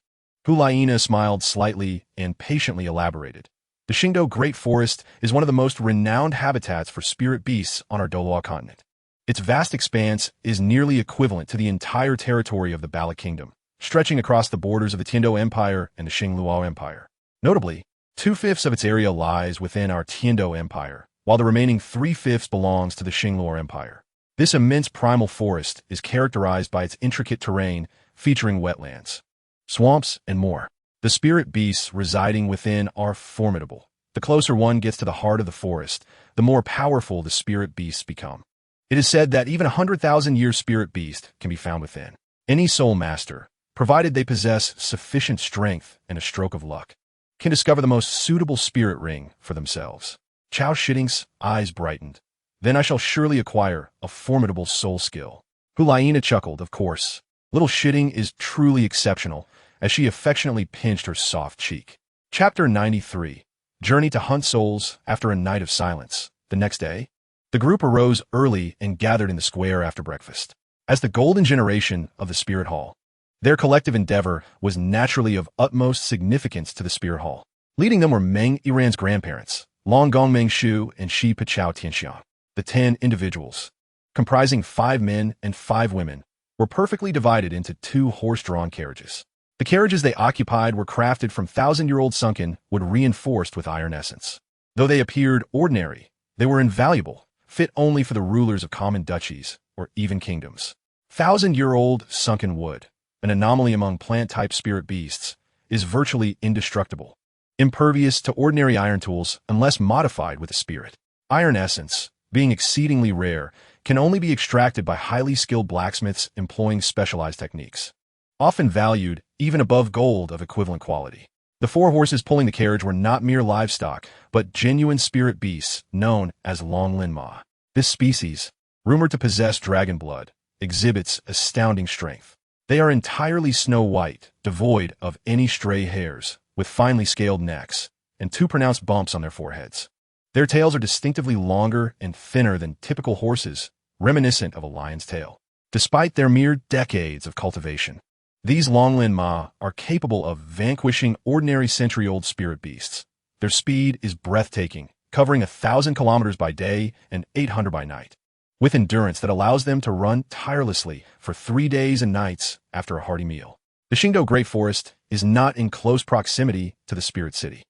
Hulaina smiled slightly and patiently elaborated. The Xingdou Great Forest is one of the most renowned habitats for spirit beasts on our Douluo Continent. Its vast expanse is nearly equivalent to the entire territory of the Bala Kingdom, stretching across the borders of the Tiandou Empire and the Xingluo Empire. Notably, 2/5 of its area lies within our Tiandou Empire, while the remaining 3/5 belongs to the Xingluo Empire. This immense primal forest is characterized by its intricate terrain featuring wetlands, swamps, and more. The spirit beasts residing within are formidable. The closer one gets to the heart of the forest, the more powerful the spirit beasts become. It is said that even 100,000-year spirit beast can be found within. Any soul master, provided they possess sufficient strength and a stroke of luck, can discover the most suitable spirit ring for themselves. Chao Shitting's eyes brightened. Then I shall surely acquire a formidable soul skill. Hulaina chuckled, of course. Little Shitting is truly exceptional, as she affectionately pinched her soft cheek. Chapter 93. Journey to Hunt Souls after a night of silence. The next day, the group arose early and gathered in the square after breakfast. As the golden generation of the Spirit Hall, their collective endeavor was naturally of utmost significance to the Spirit Hall. Leading them were Meng Iran's grandparents, Long Gongmeng Shu and Shi Pachao Tianxiang. The 10 individuals, comprising 5 men and 5 women, were perfectly divided into 2 horse-drawn carriages. The carriages they occupied were crafted from 1,000-year-old sunken wood reinforced with iron essence. Though they appeared ordinary, they were invaluable, fit only for the rulers of common duchies or even kingdoms. 1,000-year-old sunken wood, an anomaly among plant-type spirit beasts, is virtually indestructible, impervious to ordinary iron tools unless modified with a spirit. Iron essence, being exceedingly rare, can only be extracted by highly skilled blacksmiths employing specialized techniques, often valued even above gold of equivalent quality. The 4 horses pulling the carriage were not mere livestock, but genuine spirit beasts known as Longlin Ma. This species, rumored to possess dragon blood, exhibits astounding strength. They are entirely snow white, devoid of any stray hairs, with finely scaled necks, and 2 pronounced bumps on their foreheads. Their tails are distinctively longer and thinner than typical horses, reminiscent of a lion's tail. Despite their mere decades of cultivation, these Longlin Ma are capable of vanquishing ordinary century-old spirit beasts. Their speed is breathtaking, covering 1,000 kilometers by day and 800 by night, with endurance that allows them to run tirelessly for 3 days and nights after a hearty meal. The Xingdou Great Forest is not in close proximity to the Spirit City.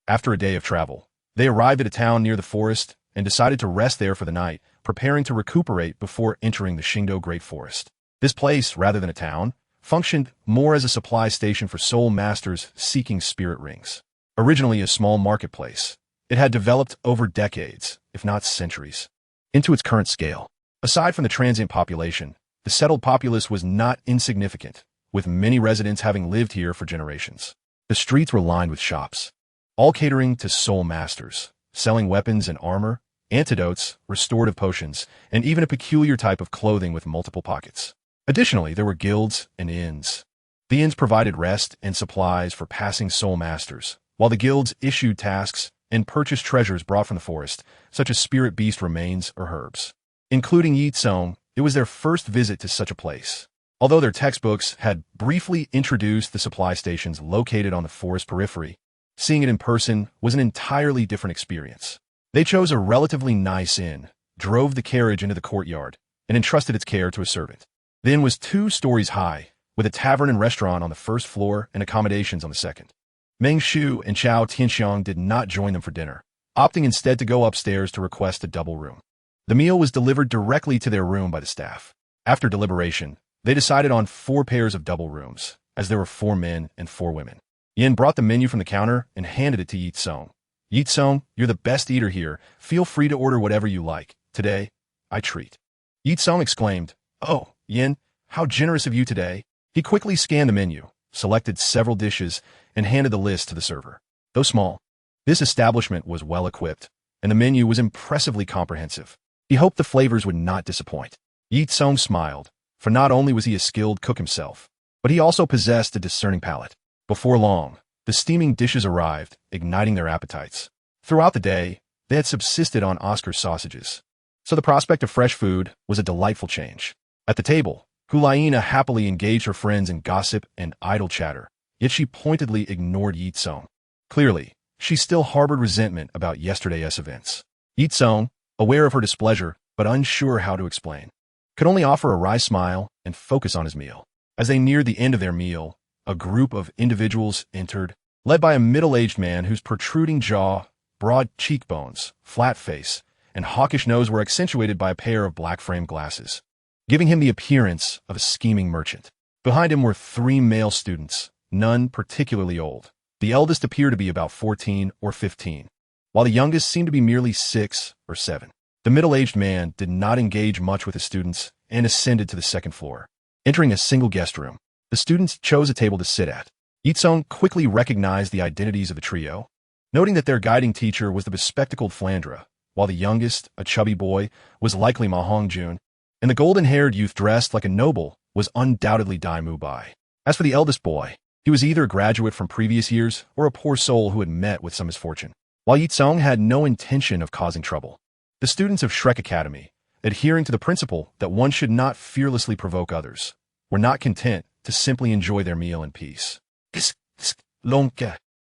After a day of travel, they arrived at a town near the forest and decided to rest there for the night, preparing to recuperate before entering the Xingdou Great Forest. This place, rather than a town, functioned more as a supply station for soul masters seeking spirit rings. Originally a small marketplace, it had developed over decades, if not centuries, into its current scale. Aside from the transient population, the settled populace was not insignificant, with many residents having lived here for generations. The streets were lined with shops, all catering to soul masters, selling weapons and armor, antidotes, restorative potions, and even a peculiar type of clothing with multiple pockets. Additionally, there were guilds and inns. The inns provided rest and supplies for passing soul masters, while the guilds issued tasks and purchased treasures brought from the forest, such as spirit beast remains or herbs. Including Ye Cong, it was their first visit to such a place. Although their textbooks had briefly introduced the supply stations located on the forest periphery, seeing it in person was an entirely different experience. They chose a relatively nice inn, drove the carriage into the courtyard, and entrusted its care to a servant. The inn was 2 stories high, with a tavern and restaurant on the first floor and accommodations on the second. Meng Shu and Chao Tianxiang did not join them for dinner, opting instead to go upstairs to request a double room. The meal was delivered directly to their room by the staff. After deliberation, they decided on 4 pairs of double rooms, as there were 4 men and 4 women. Yin brought the menu from the counter and handed it to Ye Cong. Ye Cong, you're the best eater here. Feel free to order whatever you like. Today, I treat. Ye Cong exclaimed, "Oh, Yin, how generous of you today." He quickly scanned the menu, selected several dishes, and handed the list to the server. Though small, this establishment was well equipped, and the menu was impressively comprehensive. He hoped the flavors would not disappoint. Ye Cong smiled, for not only was he a skilled cook himself, but he also possessed a discerning palate. Before long, the steaming dishes arrived, igniting their appetites. Throughout the day, they had subsisted on Oscar sausages, so the prospect of fresh food was a delightful change. At the table, Hulaina happily engaged her friends in gossip and idle chatter, yet she pointedly ignored Ye Cong. Clearly, she still harbored resentment about yesterday's events. Ye Cong, aware of her displeasure but unsure how to explain, could only offer a wry smile and focus on his meal. As they neared the end of their meal, a group of individuals entered, led by a middle-aged man whose protruding jaw, broad cheekbones, flat face, and hawkish nose were accentuated by a pair of black-framed glasses, giving him the appearance of a scheming merchant. Behind him were 3 male students, none particularly old. The eldest appeared to be about 14 or 15, while the youngest seemed to be merely 6 or 7. The middle-aged man did not engage much with the students and ascended to the second floor. Entering a single guest room, the students chose a table to sit at. Ye Cong quickly recognized the identities of the trio, noting that their guiding teacher was the bespectacled Flandra, while the youngest, a chubby boy, was likely Ma Hongjun, and the golden-haired youth dressed like a noble was undoubtedly Dai Mu Bai. As for the eldest boy, he was either a graduate from previous years or a poor soul who had met with some misfortune. While Ye Cong had no intention of causing trouble, the students of Shrek Academy, adhering to the principle that one should not fearlessly provoke others, were not content to simply enjoy their meal in peace.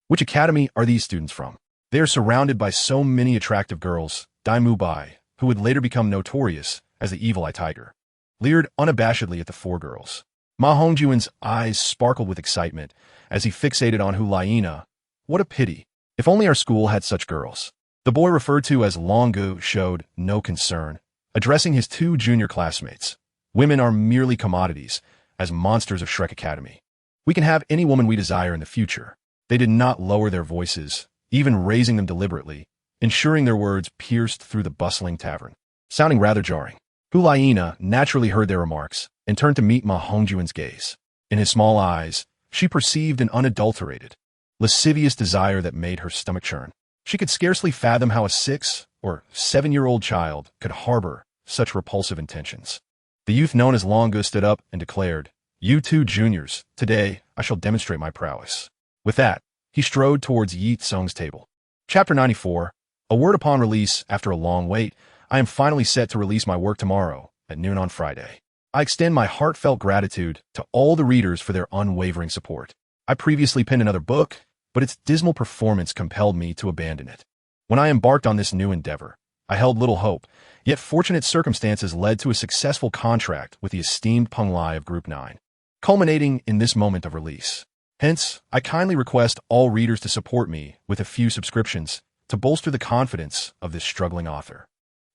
Which academy are these students from? They are surrounded by so many attractive girls, Dai Mu Bai, who would later become notorious as the Evil Eye Tiger, leered unabashedly at the 4 girls. Ma Hongjun's eyes sparkled with excitement as he fixated on Hulaina. What a pity. If only our school had such girls. The boy referred to as Longgu showed no concern, addressing his 2 junior classmates. Women are merely commodities, as monsters of Shrek Academy. We can have any woman we desire in the future. They did not lower their voices, even raising them deliberately, ensuring their words pierced through the bustling tavern, sounding rather jarring. Hulaina naturally heard their remarks and turned to meet Ma Hongjun's gaze. In his small eyes, she perceived an unadulterated, lascivious desire that made her stomach churn. She could scarcely fathom how a 6 or 7-year-old child could harbor such repulsive intentions. The youth known as Longgu stood up and declared, "You 2 juniors, today I shall demonstrate my prowess." With that, he strode towards Ye Cong's table. Chapter 94, A word upon release. After a long wait, I am finally set to release my work tomorrow at noon on Friday. I extend my heartfelt gratitude to all the readers for their unwavering support. I previously penned another book, but its dismal performance compelled me to abandon it. When I embarked on this new endeavor, I held little hope, yet fortunate circumstances led to a successful contract with the esteemed Peng Lai of Group 9, culminating in this moment of release. Hence, I kindly request all readers to support me with a few subscriptions to bolster the confidence of this struggling author.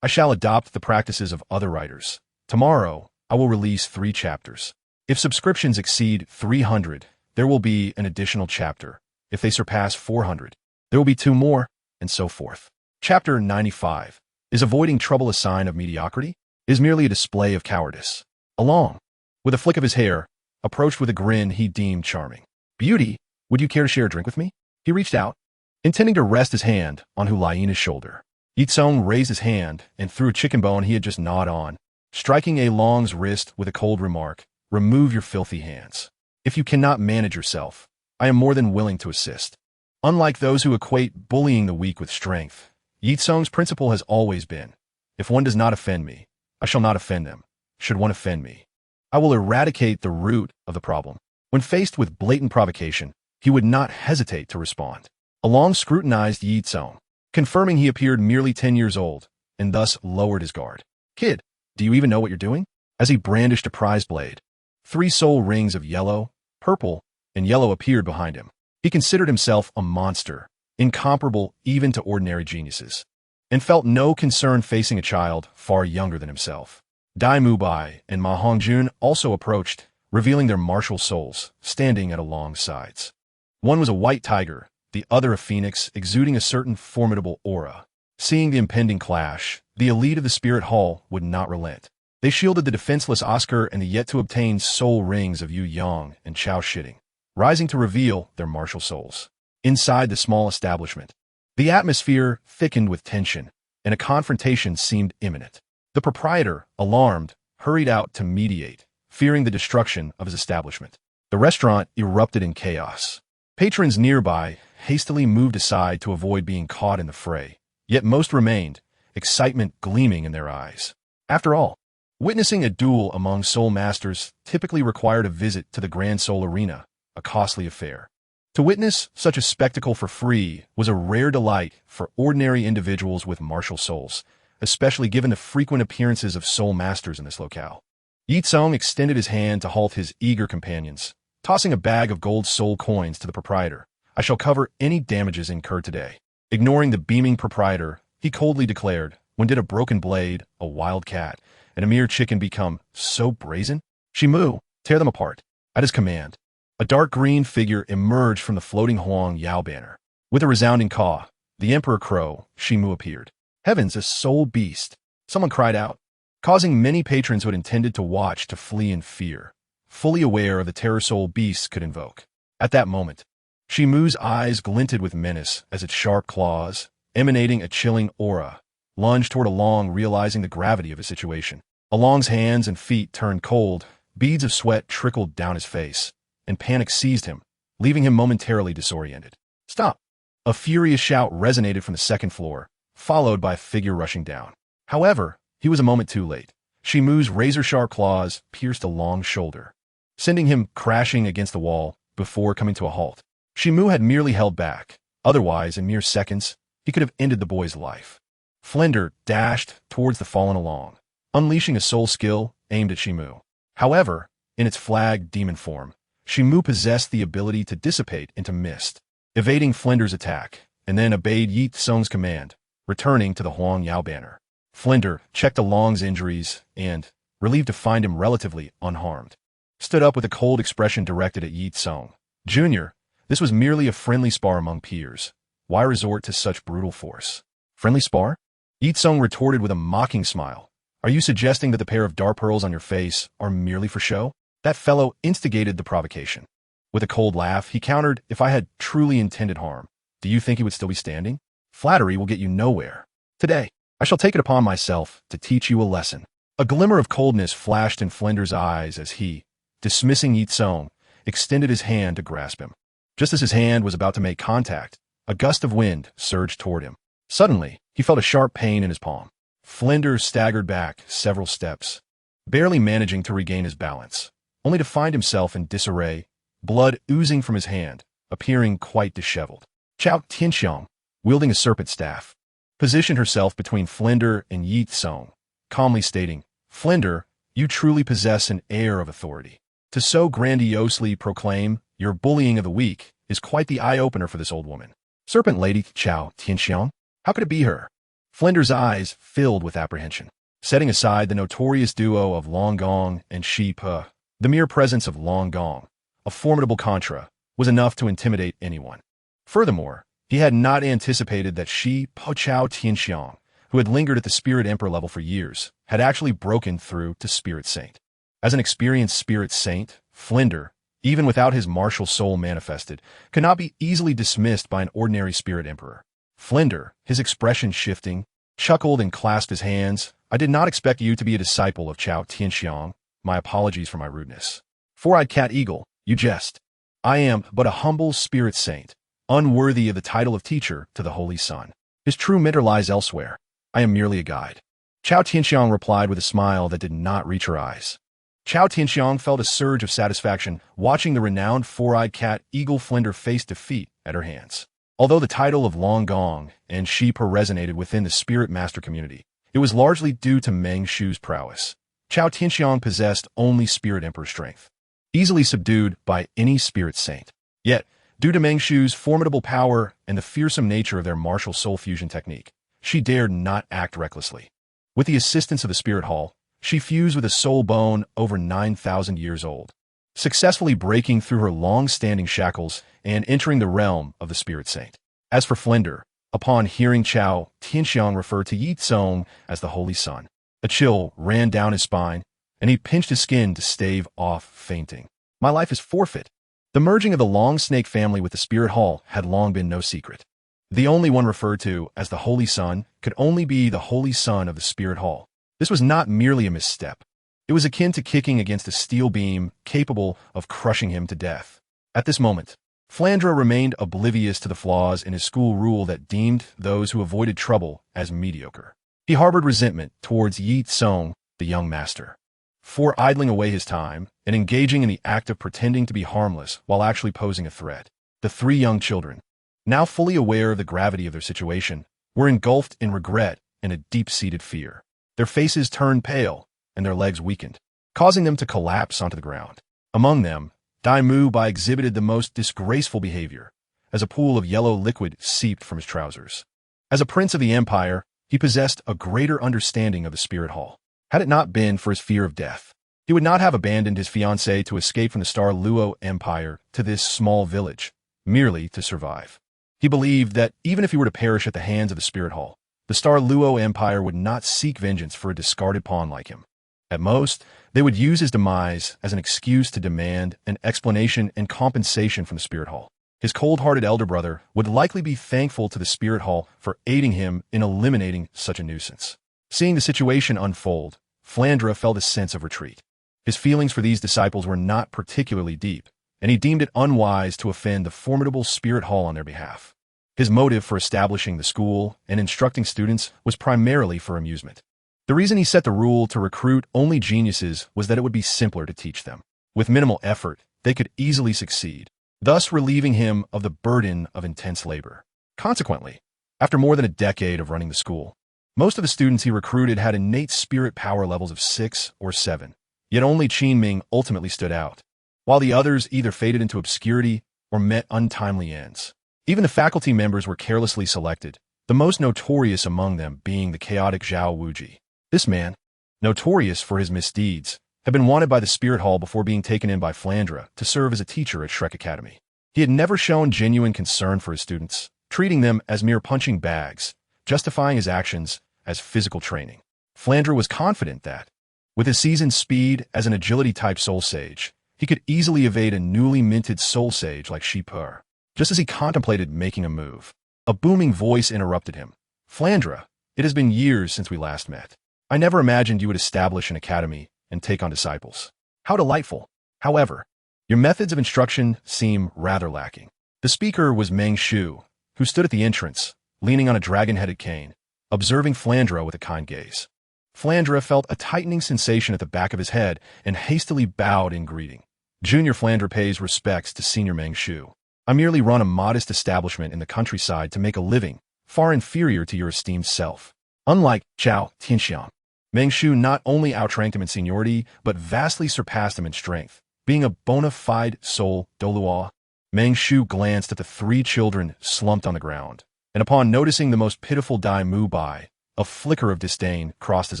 I shall adopt the practices of other writers. Tomorrow, I will release 3 chapters. If subscriptions exceed 300, there will be an additional chapter. If they surpass 400, there will be 2 more, and so forth. Chapter 95. Is avoiding trouble a sign of mediocrity? Is merely a display of cowardice? Along, with a flick of his hair, approached with a grin he deemed charming. Beauty, would you care to share a drink with me? He reached out, intending to rest his hand on Hulaiina's shoulder. Ye Cong raised his hand and threw a chicken bone he had just gnawed on, striking A Long's wrist with a cold remark, "Remove your filthy hands. If you cannot manage yourself, I am more than willing to assist." Unlike those who equate bullying the weak with strength, Ye Cong's principle has always been, if one does not offend me, I shall not offend them. Should one offend me, I will eradicate the root of the problem. When faced with blatant provocation, he would not hesitate to respond. Along scrutinized Ye Cong, confirming he appeared merely 10 years old, and thus lowered his guard. "Kid, do you even know what you're doing?" As he brandished a prize blade, 3 soul rings of yellow, purple, and yellow appeared behind him. He considered himself a monster, incomparable even to ordinary geniuses, and felt no concern facing a child far younger than himself. Dai Mubai and Ma Hongjun also approached, revealing their martial souls, standing at Along's sides. One was a white tiger, the other a phoenix, exuding a certain formidable aura. Seeing the impending clash, the elite of the Spirit Hall would not relent. They shielded the defenseless Oscar and the yet-to-obtain soul rings of Yu Yang and Chao Shitting, rising to reveal their martial souls. Inside the small establishment, the atmosphere thickened with tension, and a confrontation seemed imminent. The proprietor, alarmed, hurried out to mediate, fearing the destruction of his establishment. The restaurant erupted in chaos. Patrons nearby hastily moved aside to avoid being caught in the fray, yet most remained, excitement gleaming in their eyes. After all, witnessing a duel among soul masters typically required a visit to the Grand Soul Arena, a costly affair. To witness such a spectacle for free was a rare delight for ordinary individuals with martial souls, especially given the frequent appearances of soul masters in this locale. Ye Cong extended his hand to halt his eager companions, tossing a bag of gold soul coins to the proprietor. "I shall cover any damages incurred today." Ignoring the beaming proprietor, he coldly declared, "When did a broken blade, a wild cat, and a mere chicken become so brazen? Shimu, tear them apart." At his command, a dark green figure emerged from the floating Huang Yao banner. With a resounding caw, the Emperor Crow, Shimu, appeared. "Heavens, a soul beast!" someone cried out, causing many patrons who had intended to watch to flee in fear, fully aware of the terror soul beasts could invoke. At that moment, Shimu's eyes glinted with menace as its sharp claws, emanating a chilling aura, lunged toward Along, realizing the gravity of his situation. Along's hands and feet turned cold, beads of sweat trickled down his face, and panic seized him, leaving him momentarily disoriented. "Stop!" A furious shout resonated from the second floor, followed by a figure rushing down. However, he was a moment too late. Shimu's razor-sharp claws pierced Along's shoulder, sending him crashing against the wall before coming to a halt. Shimu had merely held back. Otherwise, in mere seconds, he could have ended the boy's life. Flender dashed towards the fallen Along, unleashing a soul skill aimed at Shimu. However, in its flag demon form, Shimu possessed the ability to dissipate into mist, evading Flender's attack, and then obeyed Ye Cong's command, returning to the Huang Yao banner. Flender checked Along's injuries and, relieved to find him relatively unharmed, stood up with a cold expression directed at Ye Cong. "Junior, this was merely a friendly spar among peers. Why resort to such brutal force?" "Friendly spar?" Ye Cong retorted with a mocking smile. "Are you suggesting that the pair of dark pearls on your face are merely for show?" That fellow instigated the provocation. With a cold laugh, he countered, "If I had truly intended harm, do you think he would still be standing? Flattery will get you nowhere. Today, I shall take it upon myself to teach you a lesson." A glimmer of coldness flashed in Flender's eyes as he, dismissing Ye Cong, extended his hand to grasp him. Just as his hand was about to make contact, a gust of wind surged toward him. Suddenly, he felt a sharp pain in his palm. Flender staggered back several steps, barely managing to regain his balance, only to find himself in disarray, blood oozing from his hand, appearing quite disheveled. Chao Tianxiang, wielding a serpent staff, positioned herself between Flender and Ye Cong, calmly stating, "Flender, you truly possess an air of authority. To so grandiosely proclaim your bullying of the weak is quite the eye-opener for this old woman." "Serpent Lady Chao Tianxiang? How could it be her?" Flender's eyes filled with apprehension. Setting aside the notorious duo of Long Gong and Shi Pe, the mere presence of Long Gong, a formidable contra, was enough to intimidate anyone. Furthermore, he had not anticipated that Shi Po Chao Tianxiang, who had lingered at the Spirit Emperor level for years, had actually broken through to Spirit Saint. As an experienced Spirit Saint, Flinder, even without his martial soul manifested, could not be easily dismissed by an ordinary Spirit Emperor. Flinder, his expression shifting, chuckled and clasped his hands. "I did not expect you to be a disciple of Chao Tianxiang. My apologies for my rudeness. Four-eyed cat eagle, you jest. I am but a humble Spirit Saint, unworthy of the title of teacher to the Holy Sun. His true mentor lies elsewhere. I am merely a guide." Chao Tianxiang replied with a smile that did not reach her eyes. Chao Tianxiang felt a surge of satisfaction watching the renowned four-eyed cat eagle Flinder face defeat at her hands. Although the title of Long Gong and Sheeper resonated within the Spirit Master community, it was largely due to Meng Shu's prowess. Chao Tianxiang possessed only Spirit Emperor strength, easily subdued by any Spirit Saint. Yet, due to Meng Shu's formidable power and the fearsome nature of their martial soul fusion technique, she dared not act recklessly. With the assistance of the Spirit Hall, she fused with a soul bone over 9,000 years old, successfully breaking through her long-standing shackles and entering the realm of the Spirit Saint. As for Flinder, upon hearing Chao Tianxiang refer to Ye Cong as the Holy Sun, a chill ran down his spine, and he pinched his skin to stave off fainting. My life is forfeit. The merging of the Long Snake family with the Spirit Hall had long been no secret. The only one referred to as the Holy Sun could only be the Holy Sun of the Spirit Hall. This was not merely a misstep. It was akin to kicking against a steel beam capable of crushing him to death. At this moment, Flandre remained oblivious to the flaws in his school rule that deemed those who avoided trouble as mediocre. He harbored resentment towards Ye Cong, the young master, for idling away his time and engaging in the act of pretending to be harmless while actually posing a threat. The three young children, now fully aware of the gravity of their situation, were engulfed in regret and a deep-seated fear. Their faces turned pale, and their legs weakened, causing them to collapse onto the ground. Among them, Dai Mu Bai exhibited the most disgraceful behavior, as a pool of yellow liquid seeped from his trousers. As a prince of the empire, he possessed a greater understanding of the Spirit Hall. Had it not been for his fear of death, he would not have abandoned his fiancée to escape from the Star Luo Empire to this small village, merely to survive. He believed that even if he were to perish at the hands of the Spirit Hall, the Star Luo Empire would not seek vengeance for a discarded pawn like him. At most, they would use his demise as an excuse to demand an explanation and compensation from the Spirit Hall. His cold-hearted elder brother would likely be thankful to the Spirit Hall for aiding him in eliminating such a nuisance. Seeing the situation unfold, Flandre felt a sense of retreat. His feelings for these disciples were not particularly deep, and he deemed it unwise to offend the formidable Spirit Hall on their behalf. His motive for establishing the school and instructing students was primarily for amusement. The reason he set the rule to recruit only geniuses was that it would be simpler to teach them. With minimal effort, they could easily succeed, thus relieving him of the burden of intense labor. Consequently, after more than a decade of running the school, most of the students he recruited had innate spirit power levels of 6 or 7, yet only Qin Ming ultimately stood out, while the others either faded into obscurity or met untimely ends. Even the faculty members were carelessly selected, the most notorious among them being the chaotic Zhao Wuji. This man, notorious for his misdeeds, had been wanted by the Spirit Hall before being taken in by Flandre to serve as a teacher at Shrek Academy. He had never shown genuine concern for his students, treating them as mere punching bags, justifying his actions as physical training. Flandre was confident that, with his seasoned speed as an agility-type soul sage, he could easily evade a newly minted soul sage like Sheeper. Just as he contemplated making a move, a booming voice interrupted him. "Flandre, it has been years since we last met. I never imagined you would establish an academy and take on disciples. How delightful. However, your methods of instruction seem rather lacking." The speaker was Meng Shu, who stood at the entrance, leaning on a dragon-headed cane, observing Flandre with a kind gaze. Flandre felt a tightening sensation at the back of his head and hastily bowed in greeting. Junior Flandre pays respects to Senior Meng Shu. "I merely run a modest establishment in the countryside to make a living, far inferior to your esteemed self." Unlike Chao Tianxiang, Meng Shu not only outranked him in seniority, but vastly surpassed him in strength. Being a bona fide soul Douluo, Meng Shu glanced at the three children slumped on the ground, and upon noticing the most pitiful Dai Mu Bai, a flicker of disdain crossed his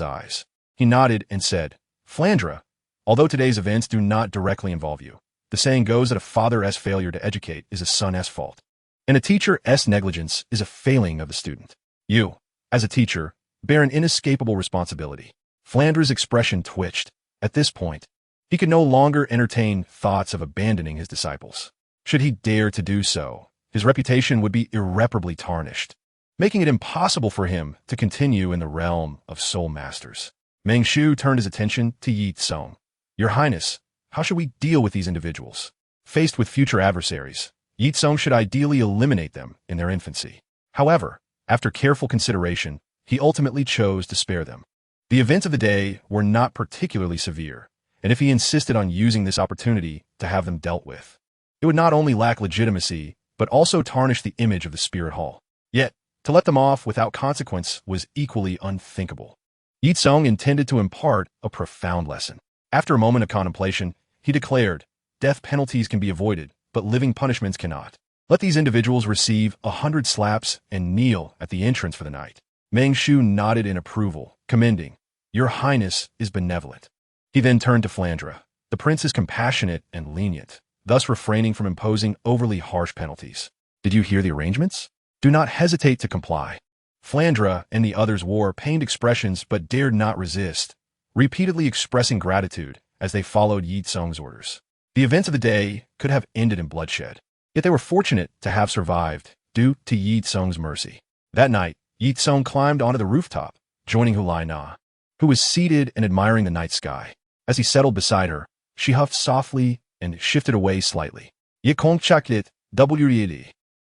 eyes. He nodded and said, "Flandre, although today's events do not directly involve you, the saying goes that a father's failure to educate is a son's fault, and a teacher's negligence is a failing of the student. You, as a teacher, bear an inescapable responsibility. Flandre's expression twitched. At this point, he could no longer entertain thoughts of abandoning his disciples. Should he dare to do so, his reputation would be irreparably tarnished, making it impossible for him to continue in the realm of soul masters. Meng Shu turned his attention to Ye Cong. Your Highness, how should we deal with these individuals? Faced with future adversaries, Ye Cong should ideally eliminate them in their infancy. However, after careful consideration, he ultimately chose to spare them. The events of the day were not particularly severe, and if he insisted on using this opportunity to have them dealt with, it would not only lack legitimacy, but also tarnish the image of the Spirit Hall. Yet, to let them off without consequence was equally unthinkable. Ye Cong intended to impart a profound lesson. After a moment of contemplation, he declared, death penalties can be avoided, but living punishments cannot. Let these individuals receive 100 slaps and kneel at the entrance for the night. Meng Shu nodded in approval, commending, Your Highness is benevolent. He then turned to Flandre. The prince is compassionate and lenient, thus refraining from imposing overly harsh penalties. Did you hear the arrangements? Do not hesitate to comply. Flandre and the others wore pained expressions but dared not resist, repeatedly expressing gratitude as they followed Ye Cong's orders. The events of the day could have ended in bloodshed, yet they were fortunate to have survived due to Ye Cong's mercy. That night, Ye Cong climbed onto the rooftop, joining Hulai Na, who was seated and admiring the night sky. As he settled beside her, she huffed softly and shifted away slightly. Ye Cong checked it,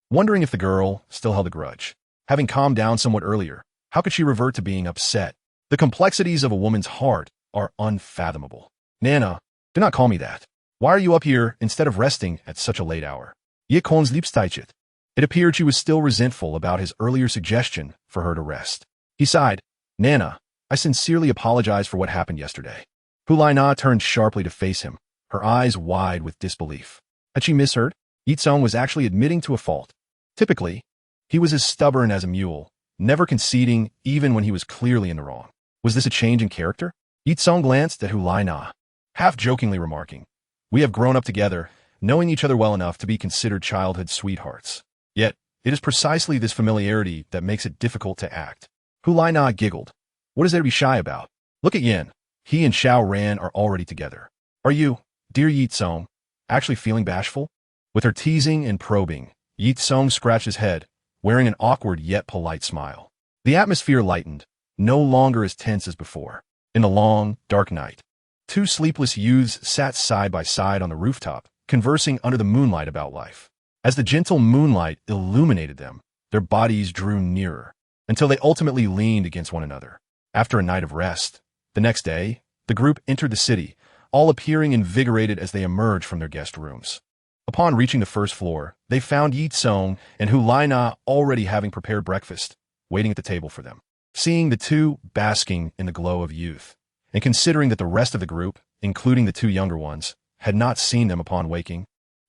wondering if the girl still held a grudge. Having calmed down somewhat earlier, how could she revert to being upset? The complexities of a woman's heart are unfathomable. Nana, do not call me that. Why are you up here instead of resting at such a late hour? Ye Cong's Liebsteichet. It appeared she was still resentful about his earlier suggestion for her to rest. He sighed, Nana, I sincerely apologize for what happened yesterday. Hulai Na turned sharply to face him, her eyes wide with disbelief. Had she misheard? Ye Cong was actually admitting to a fault. Typically, he was as stubborn as a mule, never conceding even when he was clearly in the wrong. Was this a change in character? Ye Cong glanced at Hulai Na, half-jokingly remarking, We have grown up together, knowing each other well enough to be considered childhood sweethearts. Yet, it is precisely this familiarity that makes it difficult to act. Hulai Na giggled. What is there to be shy about? Look at Yin. He and Xiao Ran are already together. Are you, dear Ye Cong, actually feeling bashful? With her teasing and probing, Ye Cong scratched his head, wearing an awkward yet polite smile. The atmosphere lightened, no longer as tense as before. In the long, dark night, two sleepless youths sat side by side on the rooftop, conversing under the moonlight about life. As the gentle moonlight illuminated them, their bodies drew nearer, until they ultimately leaned against one another. After a night of rest, the next day, the group entered the city, all appearing invigorated as they emerged from their guest rooms. Upon reaching the first floor, they found Ye Cong and Hulai Na already having prepared breakfast, waiting at the table for them. Seeing the two basking in the glow of youth, and considering that the rest of the group, including the two younger ones, had not seen them upon waking,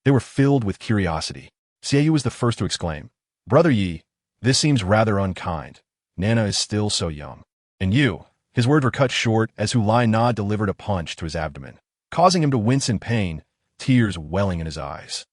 they were filled with curiosity. Xiaoyu was the first to exclaim, Brother Yi, this seems rather unkind. Nana is still so young. And you, his words were cut short as Hulai Na delivered a punch to his abdomen, causing him to wince in pain, tears welling in his eyes.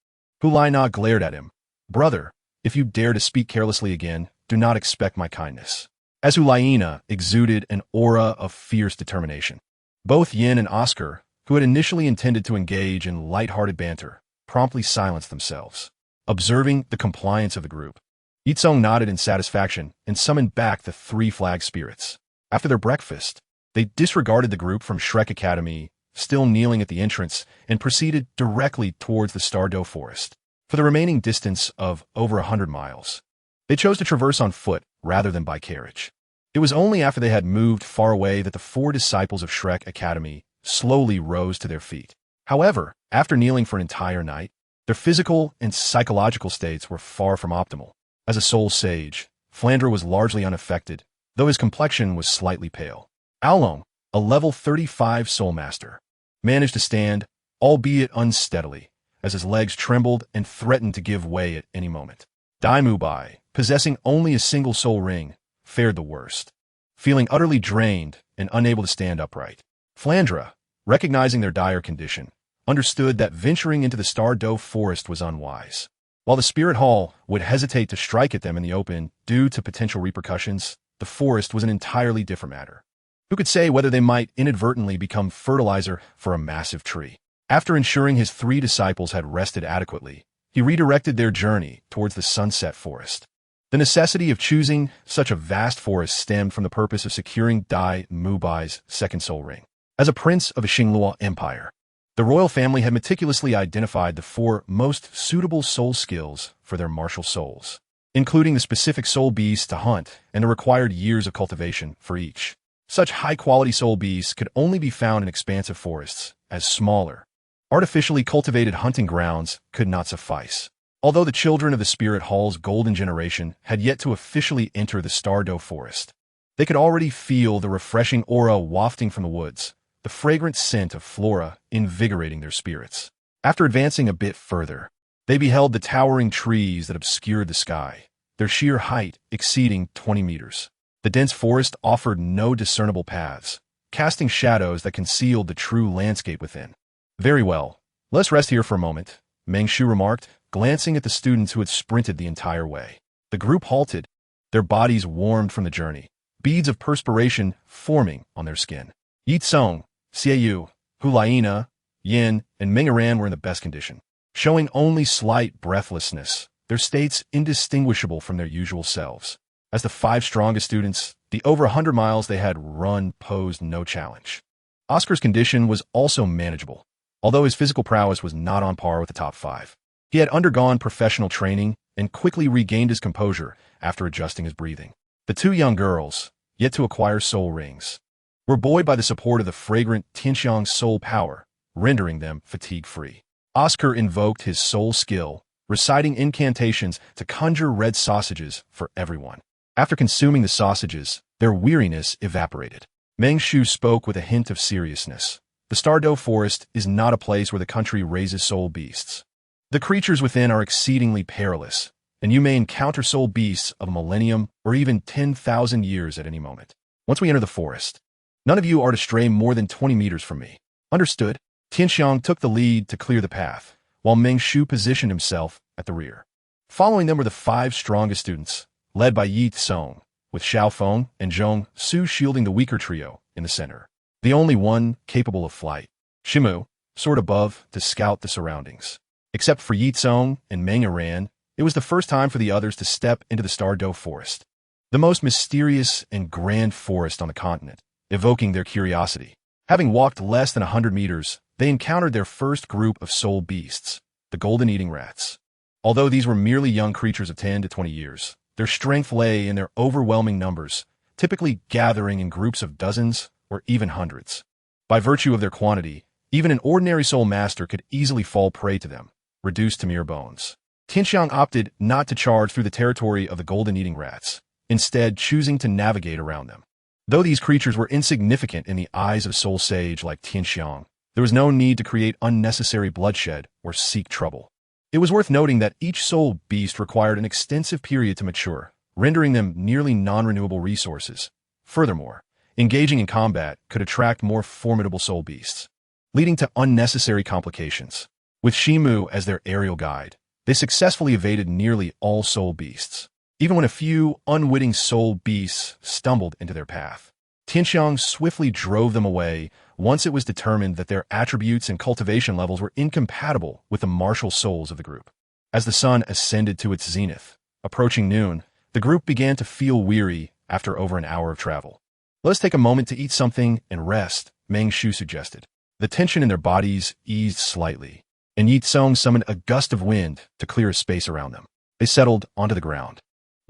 Hulai Na glared at him. Brother, if you dare to speak carelessly again, do not expect my kindness. As Hulai Na exuded an aura of fierce determination. Both Yin and Oscar, who had initially intended to engage in light-hearted banter, promptly silenced themselves, observing the compliance of the group. Ye Cong nodded in satisfaction and summoned back the three flag spirits. After their breakfast, they disregarded the group from Shrek Academy, still kneeling at the entrance, and proceeded directly towards the Stardow Forest. For the remaining distance of over 100 miles, they chose to traverse on foot rather than by carriage. It was only after they had moved far away that the four disciples of Shrek Academy slowly rose to their feet. However, after kneeling for an entire night, their physical and psychological states were far from optimal. As a soul sage, Flandre was largely unaffected, though his complexion was slightly pale. Aolong, a level 35 soul master, managed to stand, albeit unsteadily, as his legs trembled and threatened to give way at any moment. Daimu Bai, possessing only a single soul ring, fared the worst, feeling utterly drained and unable to stand upright. Flandre, recognizing their dire condition, understood that venturing into the Stardow Forest was unwise. While the Spirit Hall would hesitate to strike at them in the open due to potential repercussions, the the forest was an entirely different matter. Who could say whether they might inadvertently become fertilizer for a massive tree? After ensuring his 3 disciples had rested adequately, he redirected their journey towards the sunset forest. The necessity of choosing such a vast forest stemmed from the purpose of securing Dai Mubai's second soul ring. As a prince of a Xingluo empire, the royal family had meticulously identified the 4 most suitable soul skills for their martial souls, including the specific soul beasts to hunt and the required years of cultivation for each. Such high-quality soul beasts could only be found in expansive forests, as smaller, artificially cultivated hunting grounds could not suffice. Although the children of the Spirit Hall's golden generation had yet to officially enter the Stardo forest, they could already feel the refreshing aura wafting from the woods, the fragrant scent of flora invigorating their spirits. After advancing a bit further, they beheld the towering trees that obscured the sky, their sheer height exceeding 20 meters. The dense forest offered no discernible paths, casting shadows that concealed the true landscape within. Very well, let's rest here for a moment, Meng Shu remarked, glancing at the students who had sprinted the entire way. The group halted, their bodies warmed from the journey, beads of perspiration forming on their skin. Ye Cong, Xiaoyu, Hulaina, Yin, and Mingaran were in the best condition, showing only slight breathlessness, their states indistinguishable from their usual selves. As the 5 strongest students, the over 100 miles they had run posed no challenge. Oscar's condition was also manageable, although his physical prowess was not on par with the top 5. He had undergone professional training and quickly regained his composure after adjusting his breathing. The 2 young girls, yet to acquire soul rings, were buoyed by the support of the fragrant Tianxiang soul power, rendering them fatigue-free. Oscar invoked his soul skill, reciting incantations to conjure red sausages for everyone. After consuming the sausages, their weariness evaporated. Meng Shu spoke with a hint of seriousness. The Stardo Forest is not a place where the country raises soul beasts. The creatures within are exceedingly perilous, and you may encounter soul beasts of a millennium or even 10,000 years at any moment. Once we enter the forest, none of you are to stray more than 20 meters from me. Understood? Tianxiang took the lead to clear the path, while Meng Shu positioned himself at the rear. Following them were the 5 strongest students, led by Ye Cong, with Xiaofeng and Zhong Su shielding the weaker trio in the center. The only one capable of flight, Shimu, soared above to scout the surroundings. Except for Ye Cong and Meng Aran, it was the first time for the others to step into the Stardo Forest, the most mysterious and grand forest on the continent, evoking their curiosity. Having walked less than 100 meters, they encountered their first group of soul beasts, the golden eating rats. Although these were merely young creatures of 10 to 20 years, their strength lay in their overwhelming numbers, typically gathering in groups of dozens or even hundreds. By virtue of their quantity, even an ordinary soul master could easily fall prey to them, reduced to mere bones. Tianxiang opted not to charge through the territory of the golden eating rats, instead choosing to navigate around them. Though these creatures were insignificant in the eyes of a soul sage like Tianxiang, there was no need to create unnecessary bloodshed or seek trouble. It was worth noting that each soul beast required an extensive period to mature, rendering them nearly non-renewable resources. Furthermore, engaging in combat could attract more formidable soul beasts, leading to unnecessary complications. With Shimu as their aerial guide, they successfully evaded nearly all soul beasts, even when a few unwitting soul beasts stumbled into their path. Tianxiang swiftly drove them away once it was determined that their attributes and cultivation levels were incompatible with the martial souls of the group. As the sun ascended to its zenith, approaching noon, the group began to feel weary after over an hour of travel. Let's take a moment to eat something and rest, Meng Shu suggested. The tension in their bodies eased slightly, and Ye Cong summoned a gust of wind to clear a space around them. They settled onto the ground.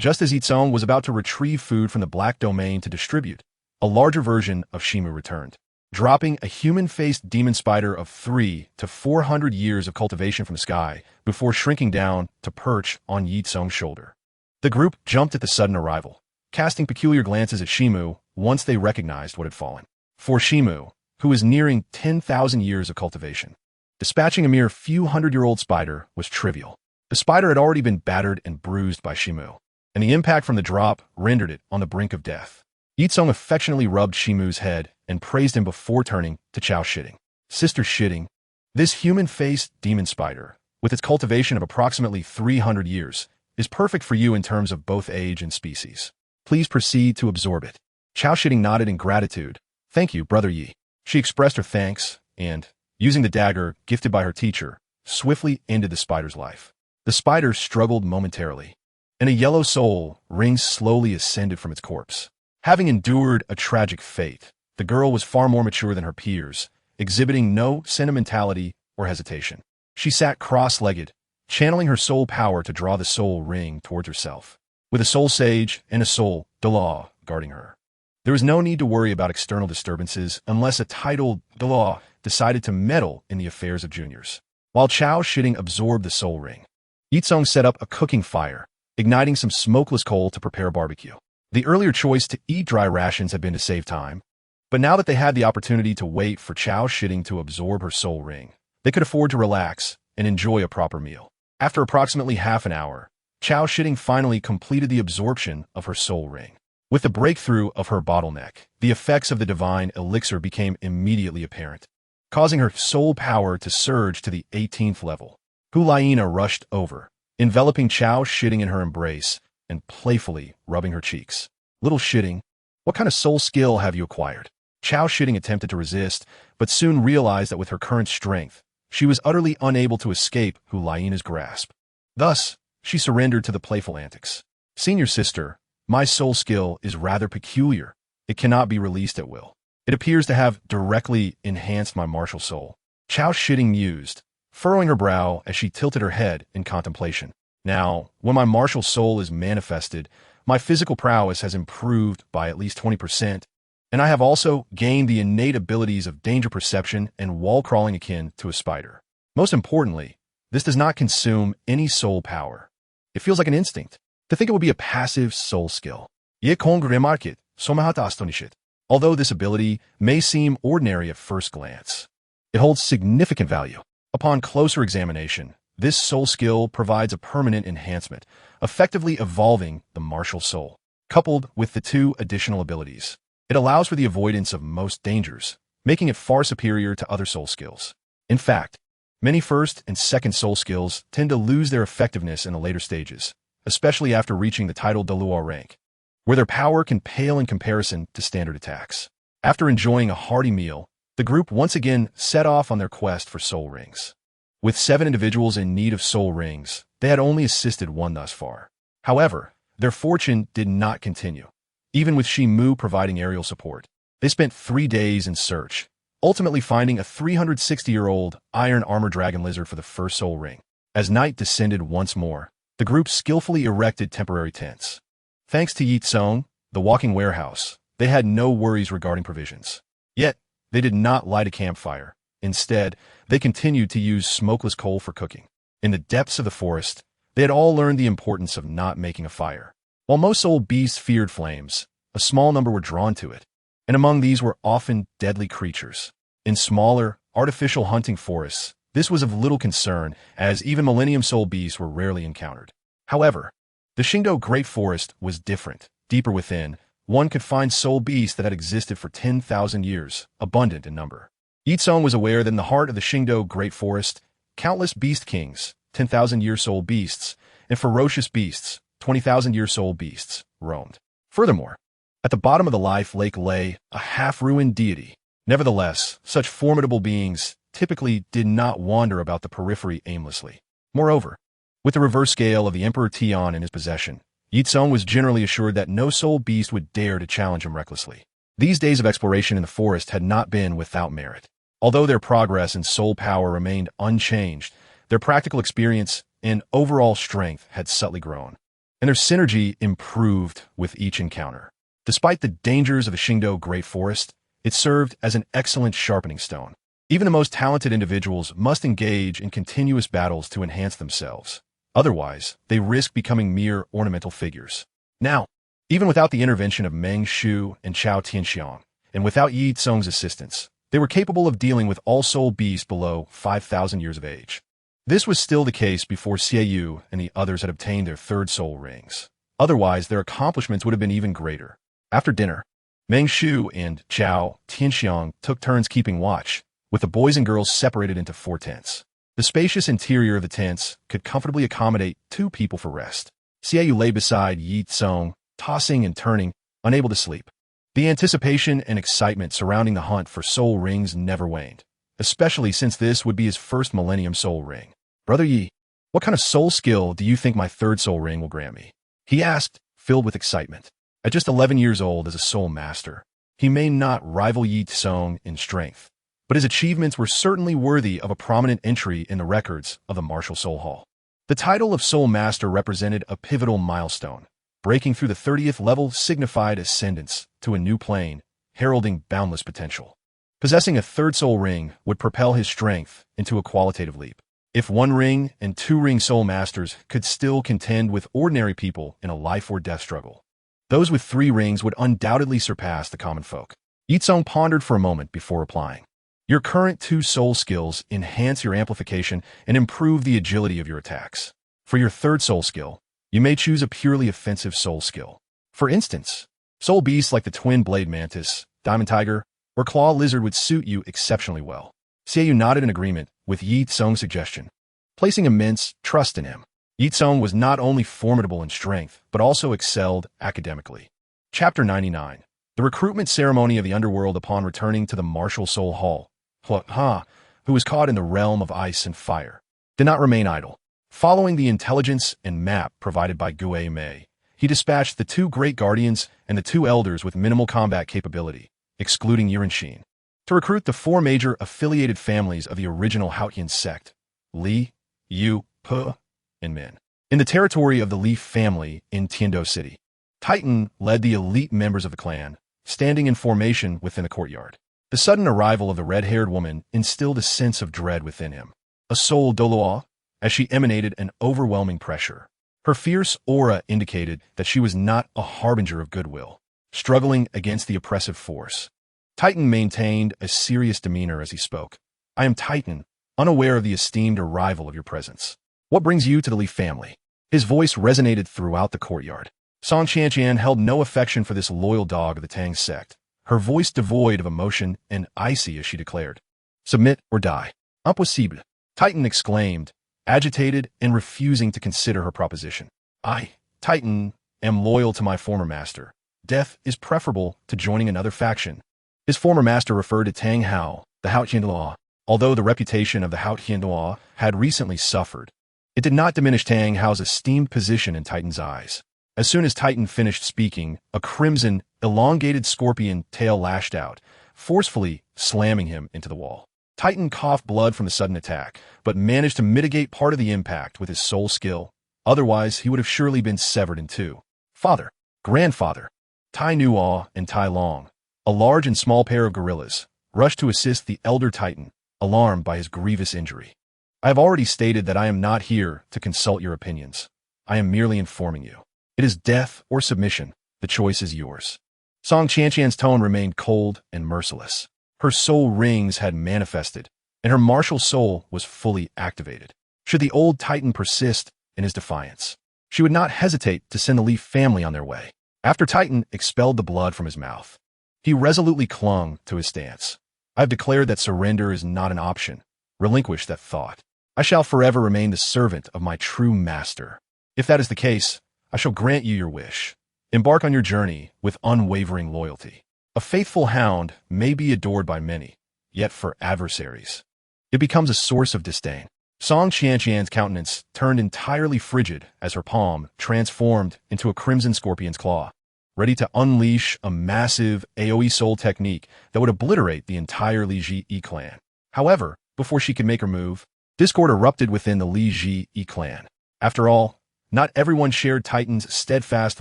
Just as Ye Cong was about to retrieve food from the black domain to distribute, a larger version of Shimu returned, dropping a human-faced demon spider of 300 to 400 years of cultivation from the sky before shrinking down to perch on Ye Cong's shoulder. The group jumped at the sudden arrival, casting peculiar glances at Shimu once they recognized what had fallen. For Shimu, who was nearing 10,000 years of cultivation, dispatching a mere few hundred-year-old spider was trivial. The spider had already been battered and bruised by Shimu, and the impact from the drop rendered it on the brink of death. Ye Cong affectionately rubbed Shimu's head and praised him before turning to Chao Shitting. Sister Shitting, this human-faced demon spider, with its cultivation of approximately 300 years, is perfect for you in terms of both age and species. Please proceed to absorb it. Chao Shitting nodded in gratitude. Thank you, Brother Yi. She expressed her thanks and, using the dagger gifted by her teacher, swiftly ended the spider's life. The spider struggled momentarily, and a yellow soul ring slowly ascended from its corpse. Having endured a tragic fate, the girl was far more mature than her peers, exhibiting no sentimentality or hesitation. She sat cross-legged, channeling her soul power to draw the soul ring towards herself, with a soul sage and a soul Douluo guarding her. There was no need to worry about external disturbances unless a titled Douluo decided to meddle in the affairs of juniors. While Chao Shitting absorbed the soul ring, Ye Cong set up a cooking fire, igniting some smokeless coal to prepare a barbecue. The earlier choice to eat dry rations had been to save time, but now that they had the opportunity to wait for Chao Shitting to absorb her soul ring, they could afford to relax and enjoy a proper meal. After approximately half an hour, Chao Shitting finally completed the absorption of her soul ring. With the breakthrough of her bottleneck, the effects of the divine elixir became immediately apparent, causing her soul power to surge to the 18th level. Hulaina rushed over, enveloping Chao Shitting in her embrace and playfully rubbing her cheeks. Little Shitting, what kind of soul skill have you acquired? Chao Shitting attempted to resist, but soon realized that with her current strength, she was utterly unable to escape Hulaina's grasp. Thus, she surrendered to the playful antics. Senior sister, my soul skill is rather peculiar. It cannot be released at will. It appears to have directly enhanced my martial soul. Chao Shitting mused, furrowing her brow as she tilted her head in contemplation. Now, when my martial soul is manifested, my physical prowess has improved by at least 20%, and I have also gained the innate abilities of danger perception and wall crawling akin to a spider. Most importantly, this does not consume any soul power. It feels like an instinct. To think it would be a passive soul skill. Ye Cong remarked, somewhat astonished. Although this ability may seem ordinary at first glance, it holds significant value. Upon closer examination, this soul skill provides a permanent enhancement, effectively evolving the martial soul. Coupled with the two additional abilities, it allows for the avoidance of most dangers, making it far superior to other soul skills. In fact, many first and second soul skills tend to lose their effectiveness in the later stages, especially after reaching the titled Douluo rank, where their power can pale in comparison to standard attacks. After enjoying a hearty meal, the group once again set off on their quest for soul rings. With 7 individuals in need of soul rings, they had only assisted one thus far. However, their fortune did not continue. Even with Shimu providing aerial support, they spent 3 days in search, ultimately finding a 360-year-old iron armor dragon lizard for the first soul ring. As night descended once more, the group skillfully erected temporary tents. Thanks to Ye Cong, the walking warehouse, they had no worries regarding provisions. Yet, they did not light a campfire. Instead, they continued to use smokeless coal for cooking. In the depths of the forest, they had all learned the importance of not making a fire. While most soul beasts feared flames, a small number were drawn to it, and among these were often deadly creatures. In smaller, artificial hunting forests, this was of little concern, as even Millennium Soul beasts were rarely encountered. However, the Qingdao Great Forest was different. Deeper within, one could find soul beasts that had existed for 10,000 years, abundant in number. Ye Cong was aware that in the heart of the Qingdao Great Forest, countless beast kings, 10,000-year soul beasts, and ferocious beasts, 20,000-year soul beasts, roamed. Furthermore, at the bottom of the life lake lay a half-ruined deity. Nevertheless, such formidable beings typically did not wander about the periphery aimlessly. Moreover, with the reverse scale of the Emperor Tian in his possession, Ye Cong was generally assured that no soul beast would dare to challenge him recklessly. These days of exploration in the forest had not been without merit. Although their progress and soul power remained unchanged, their practical experience and overall strength had subtly grown, and their synergy improved with each encounter. Despite the dangers of the Qingdao Great Forest, it served as an excellent sharpening stone. Even the most talented individuals must engage in continuous battles to enhance themselves. Otherwise, they risk becoming mere ornamental figures. Now, even without the intervention of Meng Shu and Chao Tianxiang, and without Ye Cong's assistance, they were capable of dealing with all soul beasts below 5,000 years of age. This was still the case before Xie Yu and the others had obtained their 3rd soul rings. Otherwise, their accomplishments would have been even greater. After dinner, Meng Shu and Chao Tianxiang took turns keeping watch, with the boys and girls separated into 4 tents. The spacious interior of the tents could comfortably accommodate 2 people for rest. Xie Yu lay beside Ye Cong, tossing and turning, unable to sleep. The anticipation and excitement surrounding the hunt for soul rings never waned, especially since this would be his first Millennium Soul Ring. "Brother Ye, what kind of soul skill do you think my third soul ring will grant me?" he asked, filled with excitement. At just 11 years old as a soul master, he may not rival Ye Cong in strength, but his achievements were certainly worthy of a prominent entry in the records of the Martial Soul Hall. The title of Soul Master represented a pivotal milestone. Breaking through the 30th level signified ascendance to a new plane, heralding boundless potential. Possessing a third soul ring would propel his strength into a qualitative leap. If one ring and two ring soul masters could still contend with ordinary people in a life or death struggle, those with 3 rings would undoubtedly surpass the common folk. Ye Cong pondered for a moment before replying. Your current 2 soul skills enhance your amplification and improve the agility of your attacks. For your third soul skill, you may choose a purely offensive soul skill. For instance, soul beasts like the twin blade mantis, diamond tiger, or claw lizard would suit you exceptionally well. Xiaoyu nodded in agreement with Ye Cong's suggestion, placing immense trust in him. Ye Cong was not only formidable in strength, but also excelled academically. Chapter 99. The recruitment ceremony of the underworld upon returning to the Martial Soul Hall. Who was caught in the realm of ice and fire, did not remain idle. Following the intelligence and map provided by Gue Mei, he dispatched the 2 great guardians and the 2 elders with minimal combat capability, excluding Yuanshin, to recruit the 4 major affiliated families of the original Haotian Sect, Li, Yu, Pe, and Min. In the territory of the Li family in Tiando City, Titan led the elite members of the clan, standing in formation within the courtyard. The sudden arrival of the red-haired woman instilled a sense of dread within him, a soul Douluo, as she emanated an overwhelming pressure. Her fierce aura indicated that she was not a harbinger of goodwill, struggling against the oppressive force. Titan maintained a serious demeanor as he spoke. "I am Titan, unaware of the esteemed arrival of your presence. What brings you to the Li family?" His voice resonated throughout the courtyard. Song Qianqian held no affection for this loyal dog of the Tang Sect, her voice devoid of emotion and icy as she declared, "Submit or die." "Impossible," Titan exclaimed, agitated and refusing to consider her proposition. "I, Titan, am loyal to my former master. Death is preferable to joining another faction." His former master referred to Tang Hao, the Haotian Hammer. Although the reputation of the Haotian Hammer had recently suffered, it did not diminish Tang Hao's esteemed position in Titan's eyes. As soon as Titan finished speaking, a crimson, elongated scorpion tail lashed out, forcefully slamming him into the wall. Titan coughed blood from the sudden attack, but managed to mitigate part of the impact with his soul skill. Otherwise, he would have surely been severed in 2. Father, grandfather, Tai Nuo and Tai Long, a large and small pair of gorillas, rushed to assist the elder Titan, alarmed by his grievous injury. "I have already stated that I am not here to consult your opinions. I am merely informing you. It is death or submission. The choice is yours." Song Qianqian's tone remained cold and merciless. Her soul rings had manifested, and her martial soul was fully activated. Should the old Titan persist in his defiance, she would not hesitate to send the Li family on their way. After Titan expelled the blood from his mouth, he resolutely clung to his stance. "I have declared that surrender is not an option. Relinquish that thought. I shall forever remain the servant of my true master. If that is the case, I shall grant you your wish. Embark on your journey with unwavering loyalty." A faithful hound may be adored by many, yet for adversaries, it becomes a source of disdain. Song Qianqian's countenance turned entirely frigid as her palm transformed into a crimson scorpion's claw, ready to unleash a massive AoE soul technique that would obliterate the entire Li Ji clan. However, before she could make her move, discord erupted within the Li Ji clan. After all, not everyone shared Titan's steadfast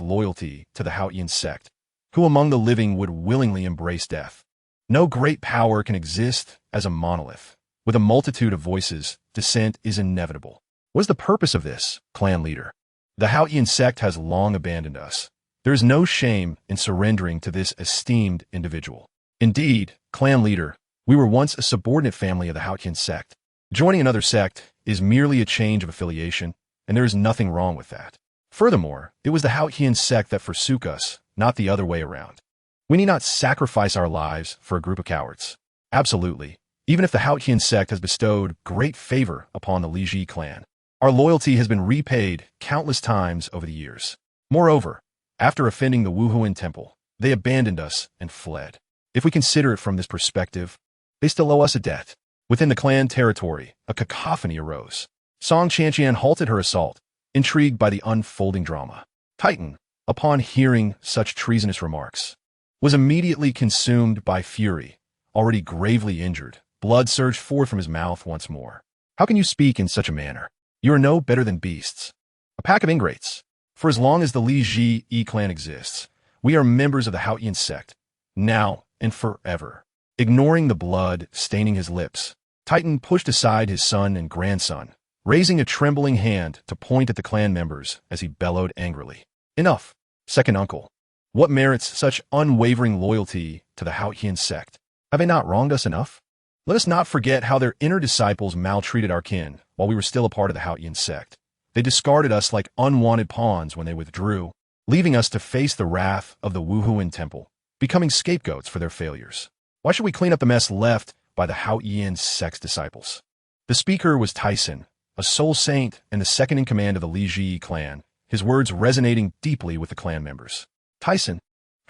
loyalty to the Haotian Sect. Who among the living would willingly embrace death? No great power can exist as a monolith. With a multitude of voices, dissent is inevitable. What is the purpose of this, clan leader? The Haotian Sect has long abandoned us. There is no shame in surrendering to this esteemed individual. Indeed, clan leader, we were once a subordinate family of the Haotian Sect. Joining another sect is merely a change of affiliation, and there is nothing wrong with that. Furthermore, it was the Haotian Sect that forsook us, not the other way around. We need not sacrifice our lives for a group of cowards. Absolutely. Even if the Haotian Sect has bestowed great favor upon the Li Ji clan, our loyalty has been repaid countless times over the years. Moreover, After offending the Wuhuan temple, they abandoned us and fled. If we consider it from this perspective, they still owe us a debt. Within the clan territory, a cacophony arose. Song Chantian halted her assault, intrigued by the unfolding drama. Titan, upon hearing such treasonous remarks, was immediately consumed by fury. Already gravely injured, blood surged forth from his mouth once more. How can you speak in such a manner? You are no better than beasts. A pack of ingrates. For as long as the Li Ji clan exists, we are members of the Haotian Sect, now and forever. Ignoring the blood staining his lips, Titan pushed aside his son and grandson, raising a trembling hand to point at the clan members as he bellowed angrily. Enough, second uncle. What merits such unwavering loyalty to the Haotian Sect? Have they not wronged us enough? Let us not forget how their inner disciples maltreated our kin while we were still a part of the Haotian Sect. They discarded us like unwanted pawns when they withdrew, leaving us to face the wrath of the Wuhuan temple, becoming scapegoats for their failures. Why should we clean up the mess left by the Haotian Sect's disciples? The speaker was Tyson, a soul saint and the second in command of the Li Ji clan, his words resonating deeply with the clan members. Tyson,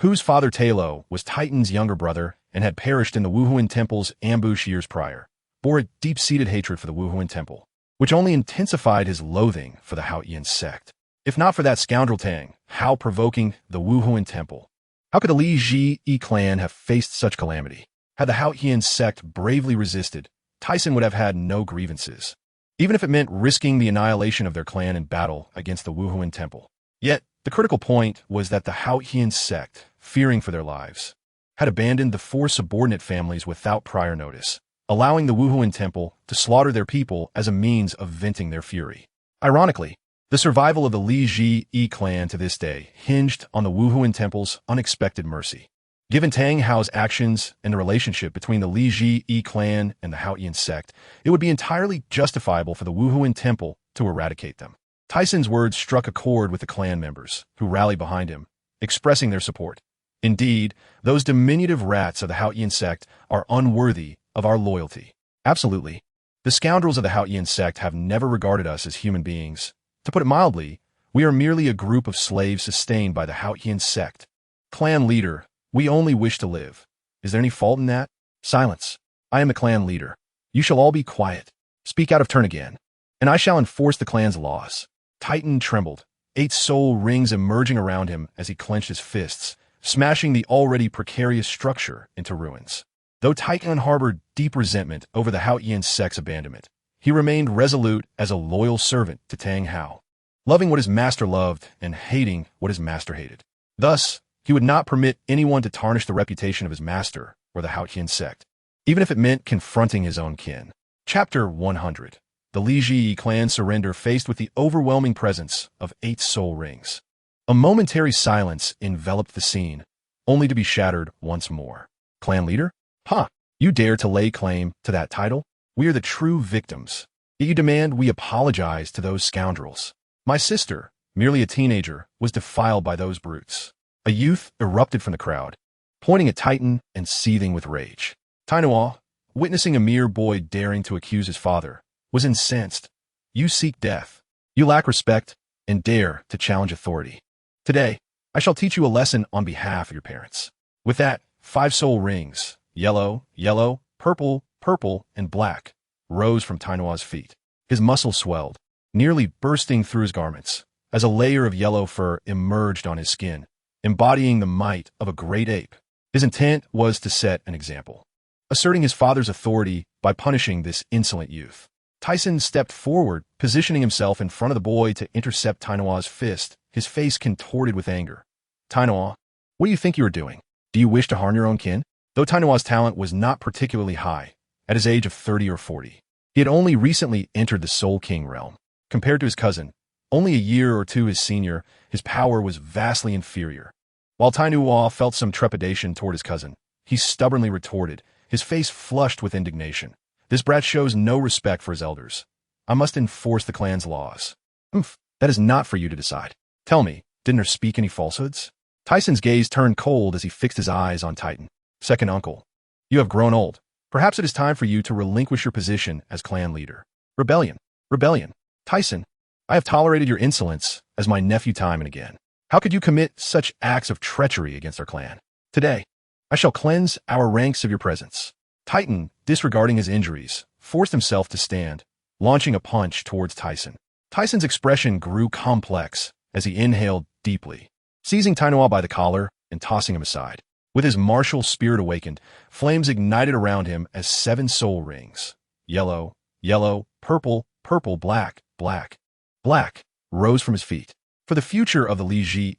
whose father Tailo was Titan's younger brother and had perished in the Wuhuan temple's ambush years prior, bore a deep-seated hatred for the Wuhuan temple, which only intensified his loathing for the Haotian Sect. If not for that scoundrel Tang, how provoking the Wuhuan temple. How could the Li Ji clan have faced such calamity? Had the Haotian Sect bravely resisted, Tyson would have had no grievances, even if it meant risking the annihilation of their clan in battle against the Wuhuan temple. Yet, the critical point was that the Haotian Sect, fearing for their lives, had abandoned the 4 subordinate families without prior notice, allowing the Wuhuan temple to slaughter their people as a means of venting their fury. Ironically, the survival of the Li Ji clan to this day hinged on the Wuhuan temple's unexpected mercy. Given Tang Hao's actions and the relationship between the Li Ji clan and the Haotian Sect, it would be entirely justifiable for the Wuhuan temple to eradicate them. Tyson's words struck a chord with the clan members, who rallied behind him, expressing their support. Indeed, those diminutive rats of the Haotian Sect are unworthy of our loyalty. Absolutely. The scoundrels of the Haotian Sect have never regarded us as human beings. To put it mildly, we are merely a group of slaves sustained by the Haotian Sect. Clan leader, we only wish to live. Is there any fault in that? Silence. I am the clan leader. You shall all be quiet. Speak out of turn again, and I shall enforce the clan's laws. Titan trembled, 8 soul rings emerging around him as he clenched his fists, smashing the already precarious structure into ruins. Though Titan harbored deep resentment over the Haotian Sect's abandonment, he remained resolute as a loyal servant to Tang Hao, loving what his master loved and hating what his master hated. Thus, he would not permit anyone to tarnish the reputation of his master or the Haotian Sect, even if it meant confronting his own kin. Chapter 100. The Li Ji clan surrender faced with the overwhelming presence of 8 soul rings. A momentary silence enveloped the scene, only to be shattered once more. Clan leader? Huh, you dare to lay claim to that title? We are the true victims. Yet you demand we apologize to those scoundrels. My sister, merely a teenager, was defiled by those brutes. A youth erupted from the crowd, pointing at Titan and seething with rage. Tainua, witnessing a mere boy daring to accuse his father, was incensed. You seek death. You lack respect and dare to challenge authority. Today, I shall teach you a lesson on behalf of your parents. With that, 5 soul rings, yellow, yellow, purple, purple, and black, rose from Tainua's feet. His muscles swelled, nearly bursting through his garments, as a layer of yellow fur emerged on his skin, embodying the might of a great ape. His intent was to set an example, asserting his father's authority by punishing this insolent youth. Tyson stepped forward, positioning himself in front of the boy to intercept Tainua's fist, his face contorted with anger. Tainua, what do you think you are doing? Do you wish to harm your own kin? Though Tainua's talent was not particularly high, at his age of 30 or 40, he had only recently entered the Soul King realm. Compared to his cousin, only a year or two his senior, his power was vastly inferior. While Tainua felt some trepidation toward his cousin, he stubbornly retorted, his face flushed with indignation. This brat shows no respect for his elders. I must enforce the clan's laws. That is not for you to decide. Tell me, didn't her speak any falsehoods? Tyson's gaze turned cold as he fixed his eyes on Titan. Second uncle, you have grown old. Perhaps it is time for you to relinquish your position as clan leader. Rebellion. Rebellion. Tyson, I have tolerated your insolence as my nephew time and again. How could you commit such acts of treachery against our clan? Today, I shall cleanse our ranks of your presence. Titan, disregarding his injuries, forced himself to stand, launching a punch towards Tyson. Tyson's expression grew complex as he inhaled deeply, seizing Tainuo by the collar and tossing him aside. With his martial spirit awakened, flames ignited around him as 7 soul rings, yellow, yellow, purple, purple, black, black, black, rose from his feet. For the future of the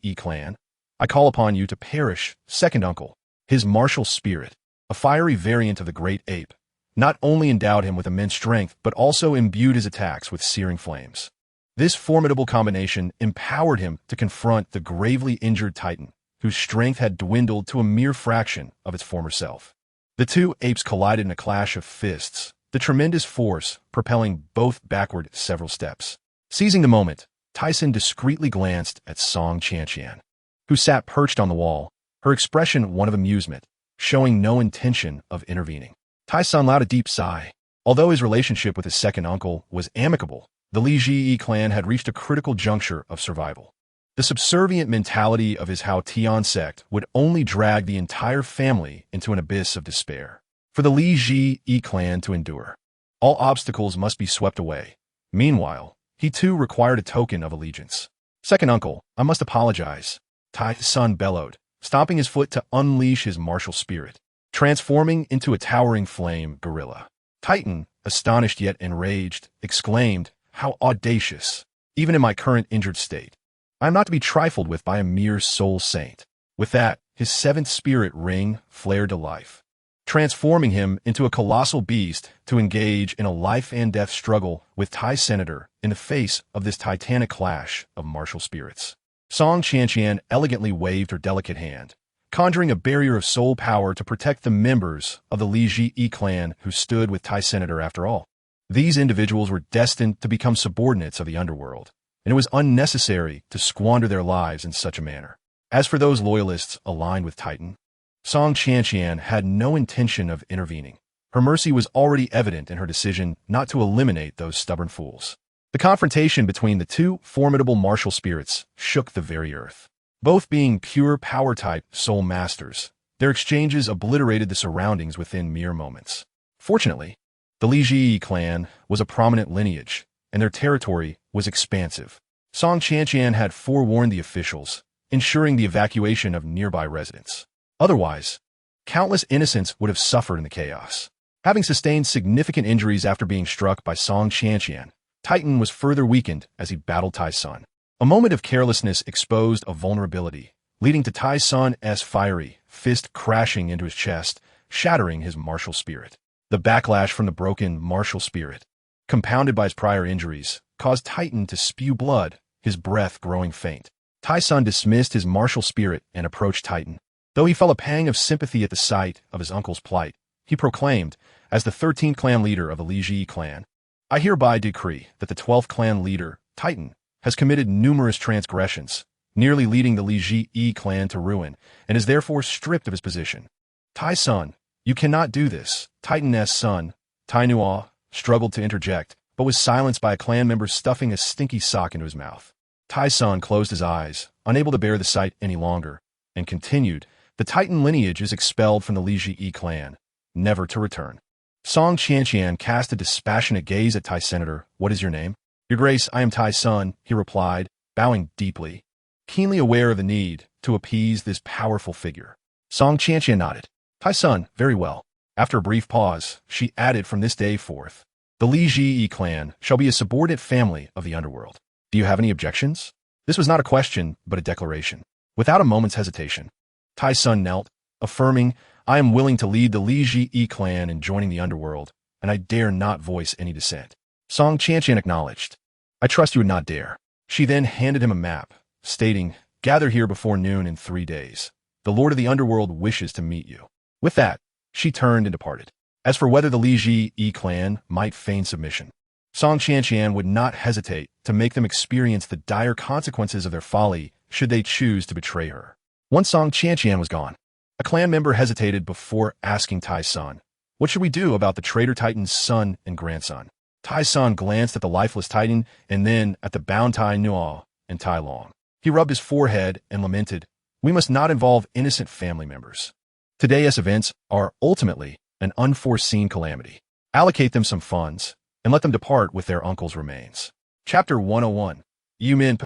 Ye clan, I call upon you to perish, second uncle. His martial spirit, a fiery variant of the great ape, not only endowed him with immense strength, but also imbued his attacks with searing flames. This formidable combination empowered him to confront the gravely injured Titan, whose strength had dwindled to a mere fraction of its former self. The two apes collided in a clash of fists, the tremendous force propelling both backward several steps. Seizing the moment, Tyson discreetly glanced at Song Qianqian, who sat perched on the wall, her expression one of amusement, showing no intention of intervening. Tyson let a deep sigh. Although his relationship with his second uncle was amicable, the Ye clan had reached a critical juncture of survival. The subservient mentality of his Haotian sect would only drag the entire family into an abyss of despair. For the Ye clan to endure, all obstacles must be swept away. Meanwhile, he too required a token of allegiance. Second uncle, I must apologize, Tyson bellowed, stomping his foot to unleash his martial spirit, transforming into a towering flame gorilla. Titan, astonished yet enraged, exclaimed, "How audacious! Even in my current injured state, I am not to be trifled with by a mere soul saint." With that, his 7th spirit ring flared to life, transforming him into a colossal beast to engage in a life-and-death struggle with Tai Senator in the face of this titanic clash of martial spirits. Song Qianqian elegantly waved her delicate hand, conjuring a barrier of soul power to protect the members of the Ye clan who stood with Tai Senator after all. These individuals were destined to become subordinates of the underworld, and it was unnecessary to squander their lives in such a manner. As for those loyalists aligned with Titan, Song Qianqian had no intention of intervening. Her mercy was already evident in her decision not to eliminate those stubborn fools. The confrontation between the two formidable martial spirits shook the very earth. Both being pure power-type soul masters, their exchanges obliterated the surroundings within mere moments. Fortunately, the Ye clan was a prominent lineage, and their territory was expansive. Song Qianqian had forewarned the officials, ensuring the evacuation of nearby residents. Otherwise, countless innocents would have suffered in the chaos. Having sustained significant injuries after being struck by Song Qianqian, Titan was further weakened as he battled Tyson. A moment of carelessness exposed a vulnerability, leading to Tyson's fiery fist crashing into his chest, shattering his martial spirit. The backlash from the broken martial spirit, compounded by his prior injuries, caused Titan to spew blood, his breath growing faint. Tyson dismissed his martial spirit and approached Titan. Though he felt a pang of sympathy at the sight of his uncle's plight, he proclaimed, as the 13th clan leader of the Ye clan, "I hereby decree that the 12th clan leader, Titan, has committed numerous transgressions, nearly leading the Ye clan to ruin, and is therefore stripped of his position." "Tyson, you cannot do this." Titan's son, Tainuo, struggled to interject, but was silenced by a clan member stuffing a stinky sock into his mouth. Tyson closed his eyes, unable to bear the sight any longer, and continued, "The Titan lineage is expelled from the Ye clan, never to return." Song Qianqian cast a dispassionate gaze at Tai Senator. "What is your name?" "Your Grace, I am Tyson," he replied, bowing deeply, keenly aware of the need to appease this powerful figure. Song Qianqian nodded. "Tyson, very well." After a brief pause, she added, "From this day forth, the Ye clan shall be a subordinate family of the underworld. Do you have any objections?" This was not a question, but a declaration. Without a moment's hesitation, Tyson knelt, affirming, "I am willing to lead the Ye clan in joining the underworld, and I dare not voice any dissent." Song Qianqian acknowledged. "I trust you would not dare." She then handed him a map, stating, "Gather here before noon in 3 days. The Lord of the Underworld wishes to meet you." With that, she turned and departed. As for whether the Ye clan might feign submission, Song Qianqian would not hesitate to make them experience the dire consequences of their folly should they choose to betray her. Once Song Qianqian was gone, a clan member hesitated before asking Tyson, "What should we do about the traitor Titan's son and grandson?" Tyson glanced at the lifeless Titan and then at the bound Tai Nuo and Tai Long. He rubbed his forehead and lamented, "We must not involve innocent family members. Today's events are ultimately an unforeseen calamity. Allocate them some funds, and let them depart with their uncle's remains." Chapter 101. Yu Min.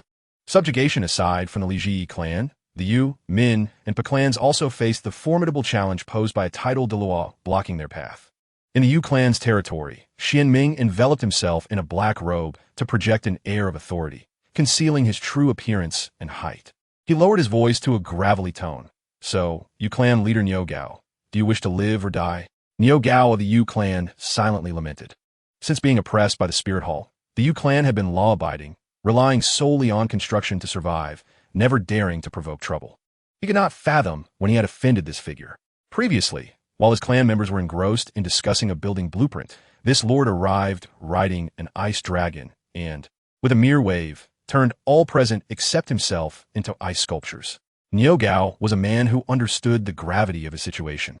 Subjugation aside from the Li clan, the Yu, Min, and Pa clans also faced the formidable challenge posed by a tidal Douluo blocking their path. In the Yu clan's territory, Xianming enveloped himself in a black robe to project an air of authority, concealing his true appearance and height. He lowered his voice to a gravelly tone. "So, Yu clan leader Niu Gao, do you wish to live or die?" Niu Gao of the Yu clan silently lamented. Since being oppressed by the Spirit Hall, the Yu clan had been law-abiding, relying solely on construction to survive, never daring to provoke trouble. He could not fathom when he had offended this figure. Previously, while his clan members were engrossed in discussing a building blueprint, this lord arrived riding an ice dragon and, with a mere wave, turned all present except himself into ice sculptures. Niu Gao was a man who understood the gravity of his situation.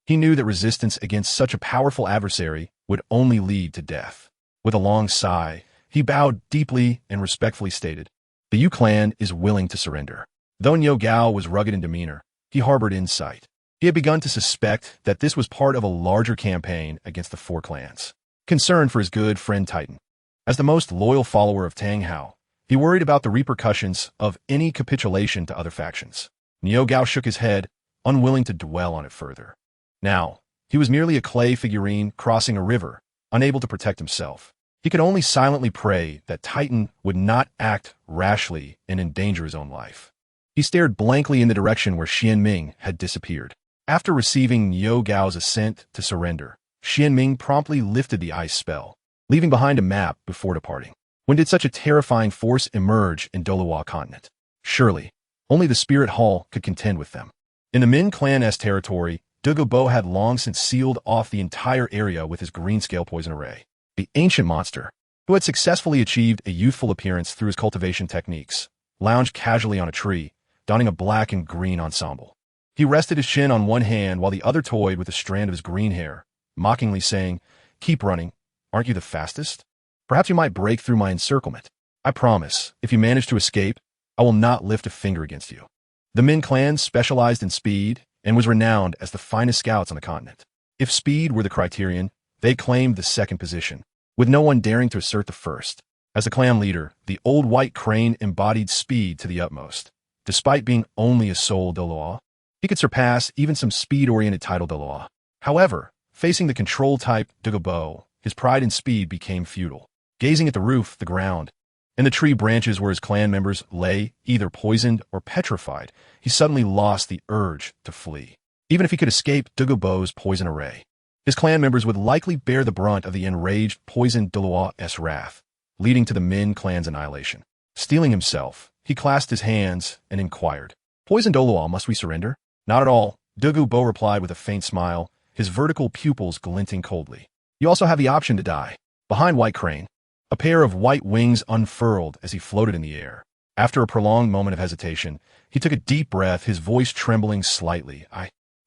He knew that resistance against such a powerful adversary would only lead to death. With a long sigh, he bowed deeply and respectfully stated, "The Yu clan is willing to surrender." Though Niu Gao was rugged in demeanor, he harbored insight. He had begun to suspect that this was part of a larger campaign against the four clans. Concerned for his good friend Titan. As the most loyal follower of Tang Hao, he worried about the repercussions of any capitulation to other factions. Niu Gao shook his head, unwilling to dwell on it further. Now, he was merely a clay figurine crossing a river, unable to protect himself. He could only silently pray that Titan would not act rashly and endanger his own life. He stared blankly in the direction where Xianming had disappeared. After receiving Niu Gao's assent to surrender, Xianming promptly lifted the ice spell, leaving behind a map before departing. When did such a terrifying force emerge in Douluo Continent? Surely, only the Spirit Hall could contend with them. In the Min clan's territory, Douluo had long since sealed off the entire area with his green-scale poison array. The ancient monster, who had successfully achieved a youthful appearance through his cultivation techniques, lounged casually on a tree, donning a black and green ensemble. He rested his chin on one hand while the other toyed with a strand of his green hair, mockingly saying, "Keep running. Aren't you the fastest? Perhaps you might break through my encirclement. I promise, if you manage to escape, I will not lift a finger against you." The Min clan specialized in speed and was renowned as the finest scouts on the continent. If speed were the criterion, they claimed the second position, with no one daring to assert the first. As a clan leader, the old white crane embodied speed to the utmost. Despite being only a soul Douluo, he could surpass even some speed-oriented title Douluo. However, facing the control-type Douluo, his pride in speed became futile. Gazing at the roof, the ground, and the tree branches where his clan members lay, either poisoned or petrified, he suddenly lost the urge to flee. Even if he could escape Douluo's poison array, his clan members would likely bear the brunt of the enraged, poisoned Douluo's wrath, leading to the Min clan's annihilation. Steeling himself, he clasped his hands and inquired, "Poisoned Douluo, must we surrender?" "Not at all," Douluo replied with a faint smile, his vertical pupils glinting coldly. "You also have the option to die." Behind White Crane, a pair of white wings unfurled as he floated in the air. After a prolonged moment of hesitation, he took a deep breath, his voice trembling slightly.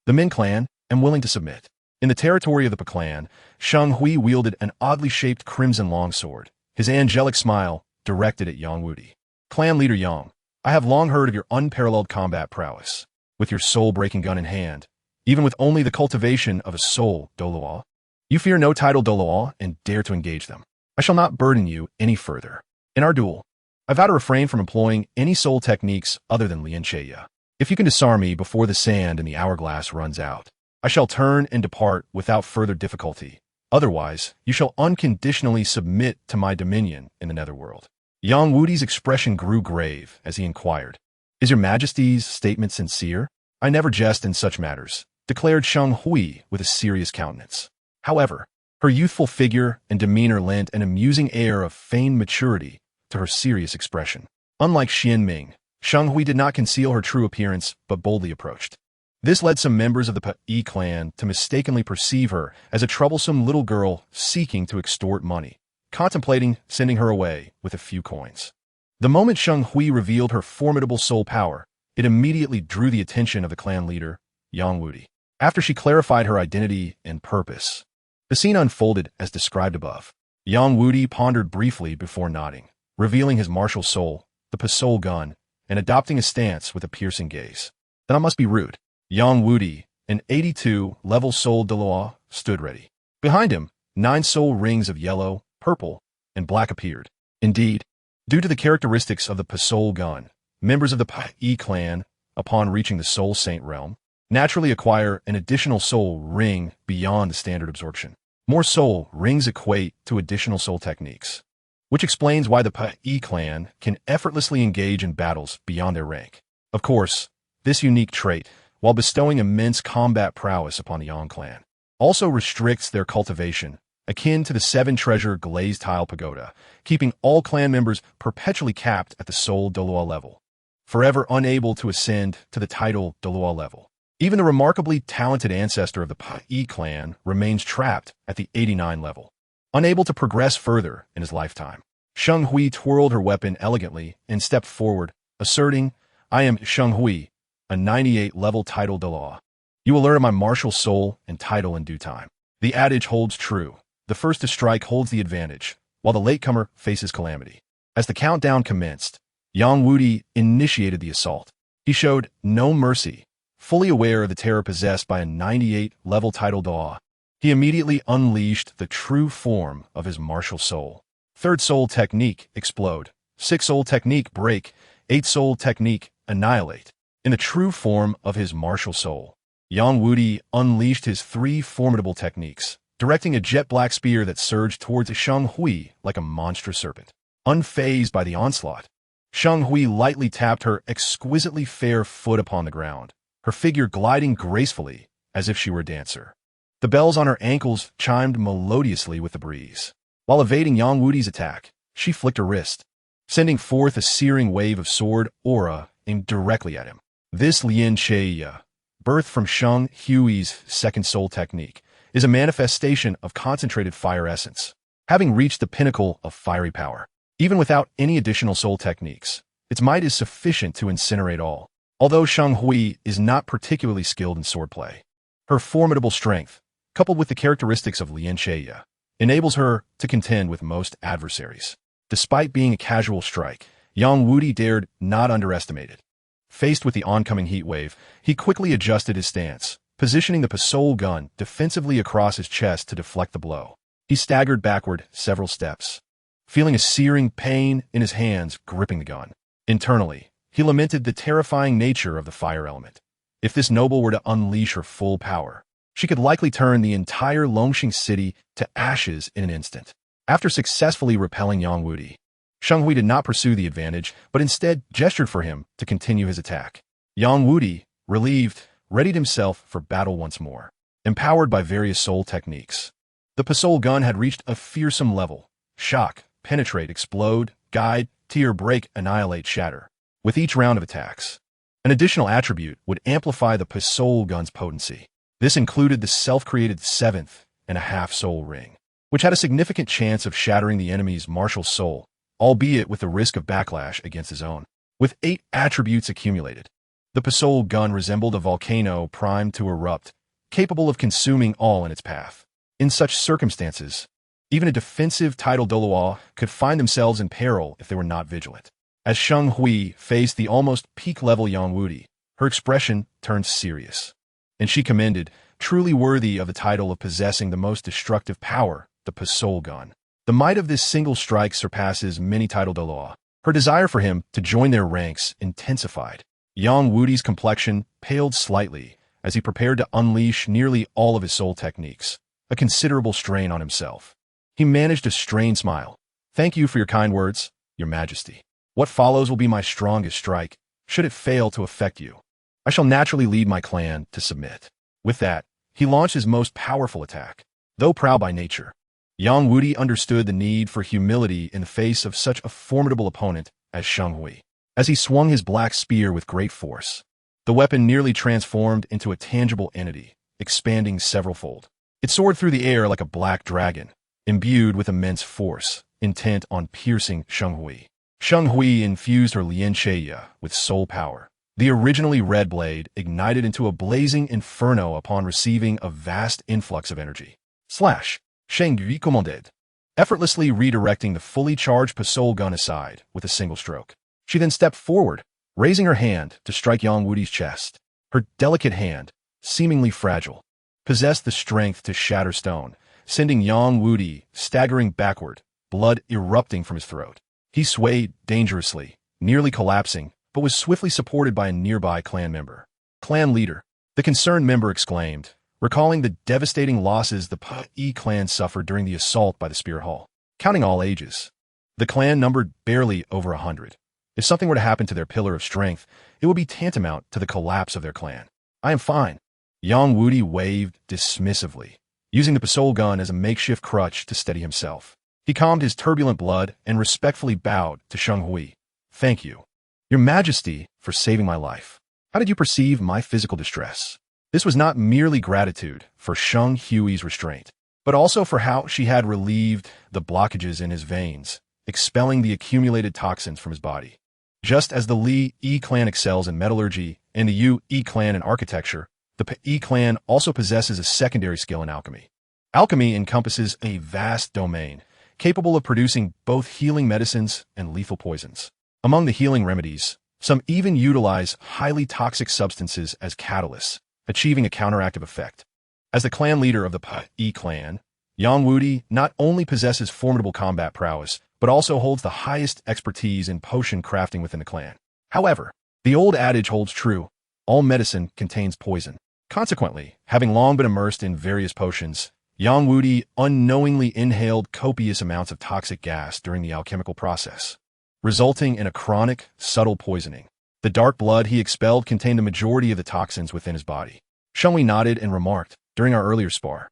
The Min clan, am willing to submit." In the territory of the Pa clan, Shang Hui wielded an oddly shaped crimson longsword, his angelic smile directed at Yang Wudi. "Clan leader Yang, I have long heard of your unparalleled combat prowess. With your soul-breaking gun in hand, even with only the cultivation of a soul Douluo, you fear no title Douluo and dare to engage them. I shall not burden you any further. In our duel, I vow to refrain from employing any soul techniques other than Lian Cheya. If you can disarm me before the sand in the hourglass runs out, I shall turn and depart without further difficulty. Otherwise, you shall unconditionally submit to my dominion in the netherworld." Yang Wudi's expression grew grave as he inquired, "Is your majesty's statement sincere?" "I never jest in such matters," declared Shang Hui with a serious countenance. However, her youthful figure and demeanor lent an amusing air of feigned maturity to her serious expression. Unlike Xianming, Shang Hui did not conceal her true appearance but boldly approached. This led some members of the Pa clan to mistakenly perceive her as a troublesome little girl seeking to extort money, contemplating sending her away with a few coins. The moment Shang Hui revealed her formidable soul power, it immediately drew the attention of the clan leader, Yang Wudi. After she clarified her identity and purpose, the scene unfolded as described above. Yang Wudi pondered briefly before nodding, revealing his martial soul, the Pa soul gun, and adopting a stance with a piercing gaze. Then I must be rude. Yang Wudi, an 82-level Soul-Duo, stood ready. Behind him, 9 soul rings of yellow, purple, and black appeared. Indeed, due to the characteristics of the Soul Gun, members of the Ye clan, upon reaching the Soul Saint realm, naturally acquire an additional soul ring beyond the standard absorption. More soul rings equate to additional soul techniques, which explains why the Ye clan can effortlessly engage in battles beyond their rank. Of course, this unique trait, while bestowing immense combat prowess upon the Yang clan, also restricts their cultivation, akin to the 7-treasure glazed tile pagoda, keeping all clan members perpetually capped at the Soul-Duo level, forever unable to ascend to the title Douluo level. Even the remarkably talented ancestor of the Ye clan remains trapped at the 89 level, unable to progress further in his lifetime. Sheng Hui twirled her weapon elegantly and stepped forward, asserting, "I am Sheng Hui, a 98-level title Douluo. You will learn my martial soul and title in due time." The adage holds true. The first to strike holds the advantage, while the latecomer faces calamity. As the countdown commenced, Yang Wudi initiated the assault. He showed no mercy. Fully aware of the terror possessed by a 98-level title Douluo, he immediately unleashed the true form of his martial soul. 3rd soul technique, explode. 6th soul technique, break. 8th soul technique, annihilate. In the true form of his martial soul, Yang Wudi unleashed his 3 formidable techniques, directing a jet black spear that surged towards Sheng Hui like a monstrous serpent. Unfazed by the onslaught, Sheng Hui lightly tapped her exquisitely fair foot upon the ground, her figure gliding gracefully as if she were a dancer. The bells on her ankles chimed melodiously with the breeze. While evading Yang Wudi's attack, she flicked her wrist, sending forth a searing wave of sword aura aimed directly at him. This Lian Cheya, birthed from Sheng Hui's 2nd soul technique, is a manifestation of concentrated fire essence, having reached the pinnacle of fiery power. Even without any additional soul techniques, its might is sufficient to incinerate all. Although Sheng Hui is not particularly skilled in swordplay, her formidable strength, coupled with the characteristics of Lian Cheya, enables her to contend with most adversaries. Despite being a casual strike, Yang Wudi dared not underestimate it. Faced with the oncoming heat wave, he quickly adjusted his stance, positioning the Soul Gun defensively across his chest to deflect the blow. He staggered backward several steps, feeling a searing pain in his hands gripping the gun. Internally, he lamented the terrifying nature of the fire element. If this noble were to unleash her full power, she could likely turn the entire Longxing city to ashes in an instant. After successfully repelling Yang Wudi, Sheng Hui did not pursue the advantage, but instead gestured for him to continue his attack. Yang Wudi, relieved, readied himself for battle once more. Empowered by various soul techniques, the Soul Gun had reached a fearsome level. Shock, penetrate, explode, guide, tear, break, annihilate, shatter. With each round of attacks, an additional attribute would amplify the Soul Gun's potency. This included the self-created 7.5 soul ring, which had a significant chance of shattering the enemy's martial soul, albeit with the risk of backlash against his own. With 8 attributes accumulated, the Soul Gun resembled a volcano primed to erupt, capable of consuming all in its path. In such circumstances, even a defensive title Douluo could find themselves in peril if they were not vigilant. As Sheng Hui faced the almost peak-level Yang Wudi, her expression turned serious, and she commended, truly worthy of the title of possessing the most destructive power, the Soul Gun. The might of this single strike surpasses many title Douluo. Her desire for him to join their ranks intensified. Yang Wudi's complexion paled slightly as he prepared to unleash nearly all of his soul techniques, a considerable strain on himself. He managed a strained smile. "Thank you for your kind words, Your Majesty. What follows will be my strongest strike, should it fail to affect you. I shall naturally lead my clan to submit." With that, he launched his most powerful attack. Though proud by nature, Yang Wudi understood the need for humility in the face of such a formidable opponent as Sheng Hui. As he swung his black spear with great force, the weapon nearly transformed into a tangible entity, expanding several-fold. It soared through the air like a black dragon, imbued with immense force, intent on piercing Sheng Hui. Sheng Hui infused her Lian Cheya with soul power. The originally red blade ignited into a blazing inferno upon receiving a vast influx of energy. Slash! Sheng Hui commanded, effortlessly redirecting the fully charged Soul Gun aside with a single stroke. She then stepped forward, raising her hand to strike Yang Wudi's chest. Her delicate hand, seemingly fragile, possessed the strength to shatter stone, sending Yang Wudi staggering backward, blood erupting from his throat. He swayed dangerously, nearly collapsing, but was swiftly supported by a nearby clan member. Clan leader, the concerned member exclaimed, recalling the devastating losses the Ye clan suffered during the assault by the Spirit Hall. Counting all ages, the clan numbered barely over 100. If something were to happen to their pillar of strength, it would be tantamount to the collapse of their clan. I am fine. Yang Wudi waved dismissively, using the pistol gun as a makeshift crutch to steady himself. He calmed his turbulent blood and respectfully bowed to Sheng Hui. Thank you, Your Majesty, for saving my life. How did you perceive my physical distress? This was not merely gratitude for Sheng Hui's restraint, but also for how she had relieved the blockages in his veins, expelling the accumulated toxins from his body. Just as the Ye clan excels in metallurgy and the Ye clan in architecture, the Ye clan also possesses a secondary skill in alchemy. Alchemy encompasses a vast domain, capable of producing both healing medicines and lethal poisons. Among the healing remedies, some even utilize highly toxic substances as catalysts, achieving a counteractive effect. As the clan leader of the Ye clan, Yang Wudi not only possesses formidable combat prowess, but also holds the highest expertise in potion crafting within the clan. However, the old adage holds true: all medicine contains poison. Consequently, having long been immersed in various potions, Yang Wudi unknowingly inhaled copious amounts of toxic gas during the alchemical process, resulting in a chronic, subtle poisoning. The dark blood he expelled contained the majority of the toxins within his body. Sheng Hui nodded and remarked, during our earlier spar,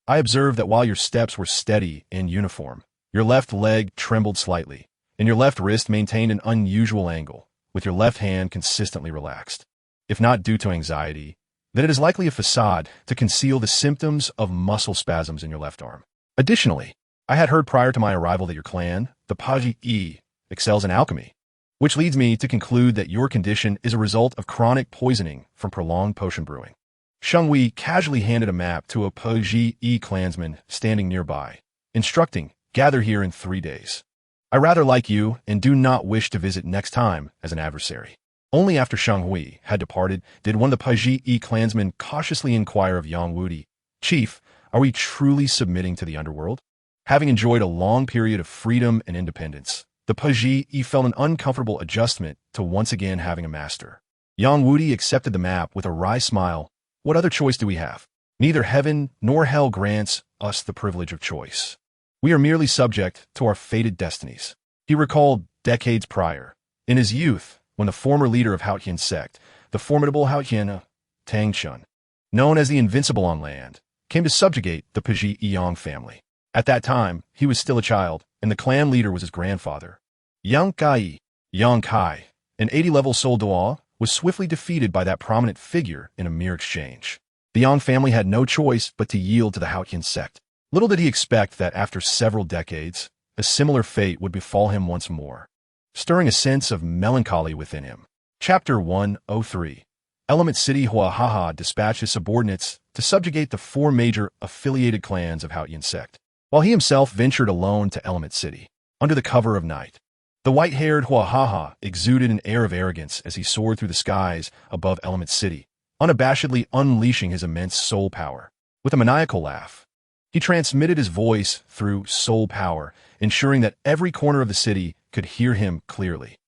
I observed that while your steps were steady and uniform, your left leg trembled slightly, and your left wrist maintained an unusual angle, with your left hand consistently relaxed. If not due to anxiety, then it is likely a facade to conceal the symptoms of muscle spasms in your left arm. Additionally, I had heard prior to my arrival that your clan, the Ye, excels in alchemy, which leads me to conclude that your condition is a result of chronic poisoning from prolonged potion brewing. Sheng Hui casually handed a map to a Ye clansman standing nearby, instructing, gather here in 3 days. I rather like you and do not wish to visit next time as an adversary. Only after Sheng Hui had departed did one of the Ye clansmen cautiously inquire of Yang Wudi, Chief, are we truly submitting to the underworld? Having enjoyed a long period of freedom and independence, the Ye felt an uncomfortable adjustment to once again having a master. Yang Wudi accepted the map with a wry smile. What other choice do we have? Neither heaven nor hell grants us the privilege of choice. We are merely subject to our fated destinies. He recalled decades prior, in his youth, when the former leader of Haotian Sect, the formidable Haotian Tang Sect, known as the Invincible on land, came to subjugate the Yang family. At that time, he was still a child, and the clan leader was his grandfather. Yang Kai, an 80-level Soul-Duo, was swiftly defeated by that prominent figure in a mere exchange. The Yang family had no choice but to yield to the Haotian Sect. Little did he expect that after several decades, a similar fate would befall him once more, stirring a sense of melancholy within him. Chapter 103. Element City Huahaha dispatched his subordinates to subjugate the 4 major affiliated clans of Haotian Sect, while he himself ventured alone to Element City, under the cover of night. The white-haired Huahaha exuded an air of arrogance as he soared through the skies above Element City, unabashedly unleashing his immense soul power. With a maniacal laugh, he transmitted his voice through soul power, ensuring that every corner of the city could hear him clearly.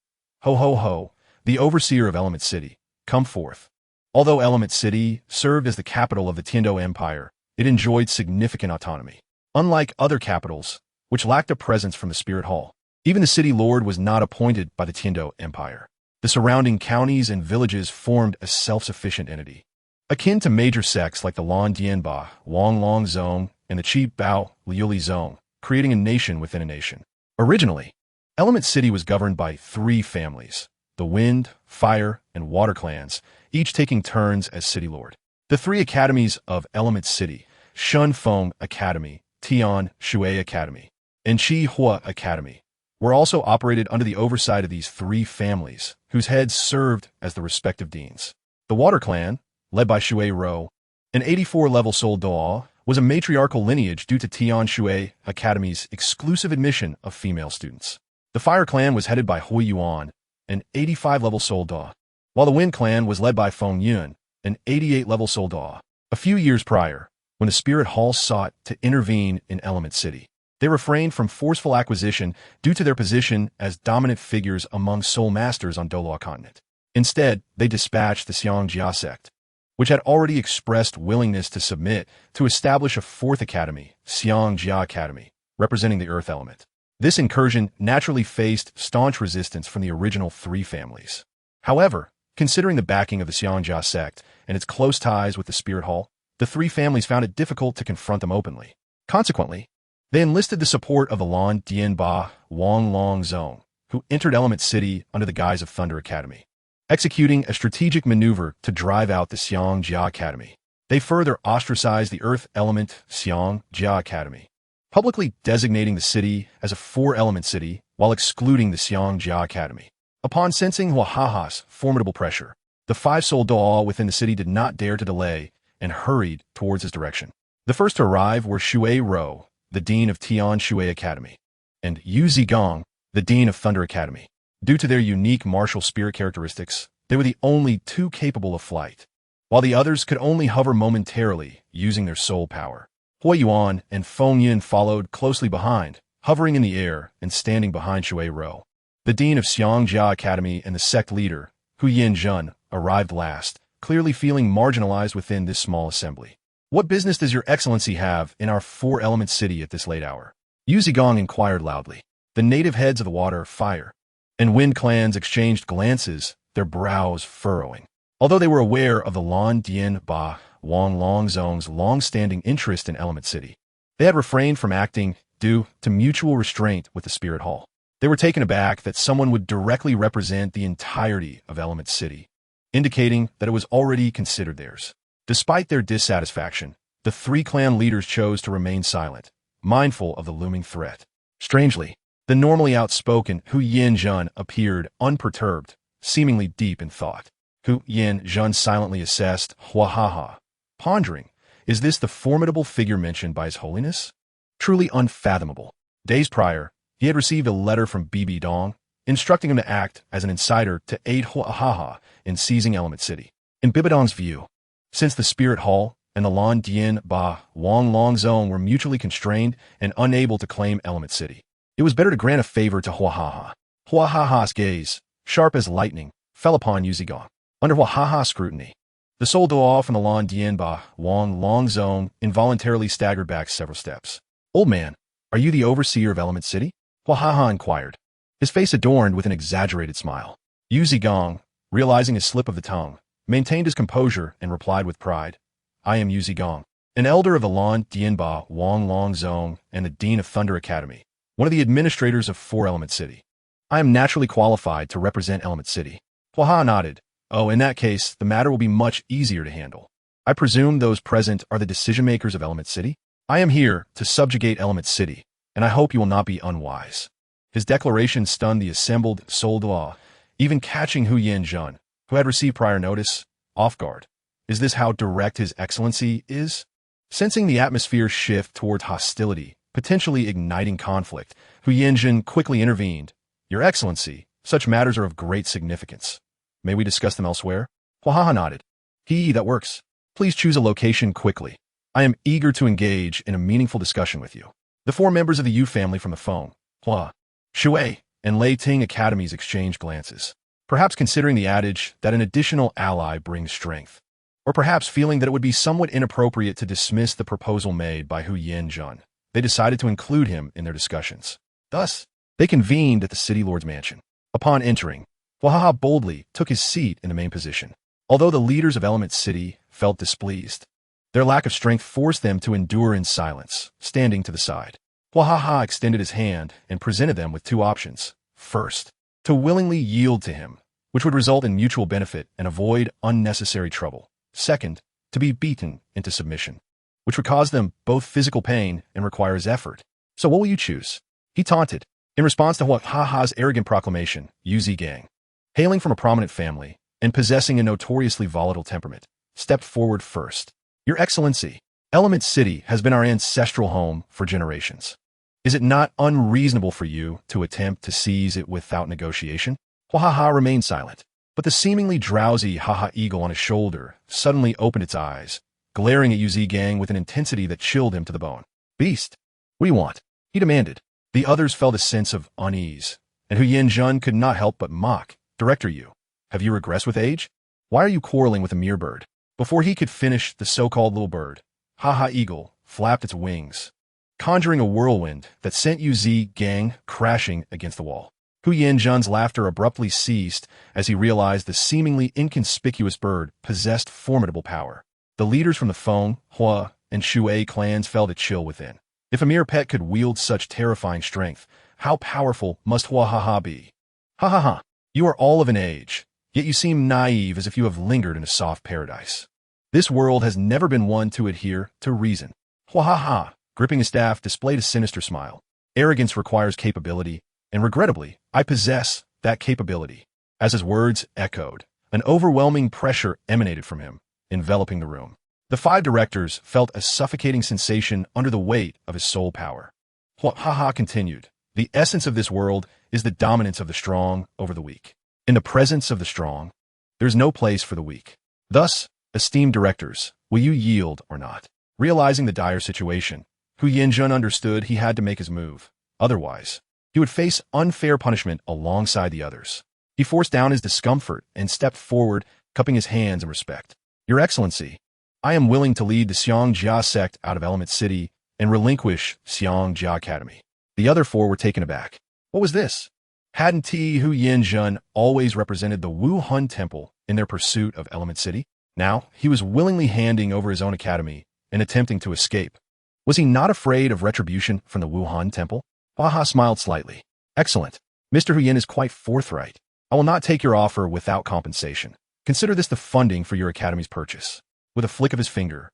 Ho ho ho, the overseer of Element City, come forth. Although Element City served as the capital of the Tiando Empire, it enjoyed significant autonomy. Unlike other capitals, which lacked a presence from the Spirit Hall, even the city lord was not appointed by the Tiando Empire. The surrounding counties and villages formed a self-sufficient entity, akin to major sects like the Lan Dianba, Wang Long Zone, and the Chi Bao Liuli Zone, creating a nation within a nation. Originally, Element City was governed by 3 families, the Wind, Fire, and Water clans, each taking turns as city lord. The 3 academies of Element City, Shun Feng Academy, Tian Shui Academy, and Chi Hua Academy, were also operated under the oversight of these 3 families, whose heads served as the respective deans. The Water clan, led by Shui Rou, an 84-level Soul-Duo, was a matriarchal lineage due to Tian Shui Academy's exclusive admission of female students. The Fire clan was headed by Hui Yuan, an 85-level soldat, while the Wind clan was led by Feng Yun, an 88-level soldat. A few years prior, when the Spirit Hall sought to intervene in Element City, they refrained from forceful acquisition due to their position as dominant figures among soul masters on Douluo Continent. Instead, they dispatched the Ye Sect, which had already expressed willingness to submit, to establish a fourth academy, Ye Academy, representing the Earth element. This incursion naturally faced staunch resistance from the original three families. However, considering the backing of the Ye Sect and its close ties with the Spirit Hall, the three families found it difficult to confront them openly. Consequently, they enlisted the support of the Lan Dianba Wang Long Zone, who entered Element City under the guise of Thunder Academy, executing a strategic maneuver to drive out the Ye Academy. They further ostracized the Earth element Ye Academy, publicly designating the city as a four-element city while excluding the Ye Academy. Upon sensing Huahaha's formidable pressure, the five soldats within the city did not dare to delay and hurried towards his direction. The first to arrive were Shui Rou, the dean of Tian Shui Academy, and Yu Zigong, the dean of Thunder Academy. Due to their unique martial spirit characteristics, they were the only two capable of flight, while the others could only hover momentarily using their soul power. Hui Yuan and Feng Yin followed closely behind, hovering in the air and standing behind Shui Rou. The dean of Ye Academy and the sect leader, Hu Yin Zhen, arrived last, clearly feeling marginalized within this small assembly. "What business does your excellency have in our four-element city at this late hour?" Yu Zigong inquired loudly. The native heads of the Water, Fire, and Wind clans exchanged glances, their brows furrowing. Although they were aware of the Lan Dian Ba Wang Long Zone's long-standing interest in Element City, they had refrained from acting due to mutual restraint with the Spirit Hall. They were taken aback that someone would directly represent the entirety of Element City, indicating that it was already considered theirs. Despite their dissatisfaction, the three clan leaders chose to remain silent, mindful of the looming threat. Strangely, the normally outspoken Hu Yin Zhen appeared unperturbed, seemingly deep in thought. Hu Yin Zhen silently assessed Huahaha, pondering, is this the formidable figure mentioned by His Holiness? Truly unfathomable. Days prior, he had received a letter from Bibi Dong, instructing him to act as an insider to aid Huahaha in seizing Element City. In Bibi Dong's view, since the Spirit Hall and the Lan Dian Ba Wang Long Zone were mutually constrained and unable to claim Element City, it was better to grant a favor to Huahaha. Huahaha's gaze, sharp as lightning, fell upon Yu Zigong. Under Huahaha's scrutiny, the soldat from the Lan Dian Ba Wang Long Zone involuntarily staggered back several steps. "Old man, are you the overseer of Element City?" Huahaha inquired, his face adorned with an exaggerated smile. Yu Zigong, realizing his slip of the tongue, maintained his composure and replied with pride, "I am Yu Zigong, an elder of the Lan Dianba Wang Long Zone and the dean of Thunder Academy, one of the administrators of Four Element City. I am naturally qualified to represent Element City." Huaha nodded. "Oh, in that case, the matter will be much easier to handle. I presume those present are the decision-makers of Element City? I am here to subjugate Element City, and I hope you will not be unwise." His declaration stunned the assembled soldats, even catching Hu Yin Zhen, who had received prior notice, off guard. Is this how direct His Excellency is? Sensing the atmosphere shift towards hostility, potentially igniting conflict, Hu Yin Zhen quickly intervened. "Your Excellency, such matters are of great significance. May we discuss them elsewhere?" Huahaha nodded. That works. Please choose a location quickly. I am eager to engage in a meaningful discussion with you." The four members of the Yu family from the phone, Hua, Shui, and Lei Ting academies exchanged glances, perhaps considering the adage that an additional ally brings strength, or perhaps feeling that it would be somewhat inappropriate to dismiss the proposal made by Hu Yin Zhen. They decided to include him in their discussions. Thus, they convened at the city lord's mansion. Upon entering, Huahaha boldly took his seat in the main position. Although the leaders of Element City felt displeased, their lack of strength forced them to endure in silence, standing to the side. Huahaha extended his hand and presented them with two options. First, to willingly yield to him, which would result in mutual benefit and avoid unnecessary trouble. Second, to be beaten into submission, which would cause them both physical pain and requires effort. "So what will you choose?" he taunted. In response to Huahaha's arrogant proclamation, Yu Zigong, hailing from a prominent family and possessing a notoriously volatile temperament, stepped forward first. "Your Excellency, Element City has been our ancestral home for generations. Is it not unreasonable for you to attempt to seize it without negotiation?" Hua remained silent, but the seemingly drowsy Haha eagle on his shoulder suddenly opened its eyes, glaring at Yu Gang with an intensity that chilled him to the bone. Beast, what do you want? He demanded. The others felt a sense of unease, and Hu Yanjun could not help but mock. Director Yu, have you regressed with age? Why are you quarreling with a mere bird? Before he could finish, the so-called little bird, Haha eagle, flapped its wings, conjuring a whirlwind that sent Yu Gang crashing against the wall. Hu Yanjun's laughter abruptly ceased as he realized the seemingly inconspicuous bird possessed formidable power. The leaders from the Feng, Hua, and Shui clans felt a chill within. If a mere pet could wield such terrifying strength, how powerful must Hua be? Ha. You are all of an age, yet you seem naive as if you have lingered in a soft paradise. This world has never been one to adhere to reason. Hua, gripping his staff, displayed a sinister smile. Arrogance requires capability, and regrettably, I possess that capability. As his words echoed, an overwhelming pressure emanated from him, enveloping the room. The 5 directors felt a suffocating sensation under the weight of his soul power. Hua continued, the essence of this world is the dominance of the strong over the weak. In the presence of the strong, there is no place for the weak. Thus, esteemed directors, will you yield or not? Realizing the dire situation, Hu Yanjun understood he had to make his move. Otherwise, he would face unfair punishment alongside the others. He forced down his discomfort and stepped forward, cupping his hands in respect. Your Excellency, I am willing to lead the Xiangjia sect out of Element City and relinquish Xiangjia Academy. The other 4 were taken aback. What was this? Hadn't Hu Yanjun always represented the Wu Hun Temple in their pursuit of Element City? Now, he was willingly handing over his own academy and attempting to escape. Was he not afraid of retribution from the Wu Han Temple? Hua smiled slightly. Excellent. Mr. Huyen is quite forthright. I will not take your offer without compensation. Consider this the funding for your academy's purchase. With a flick of his finger,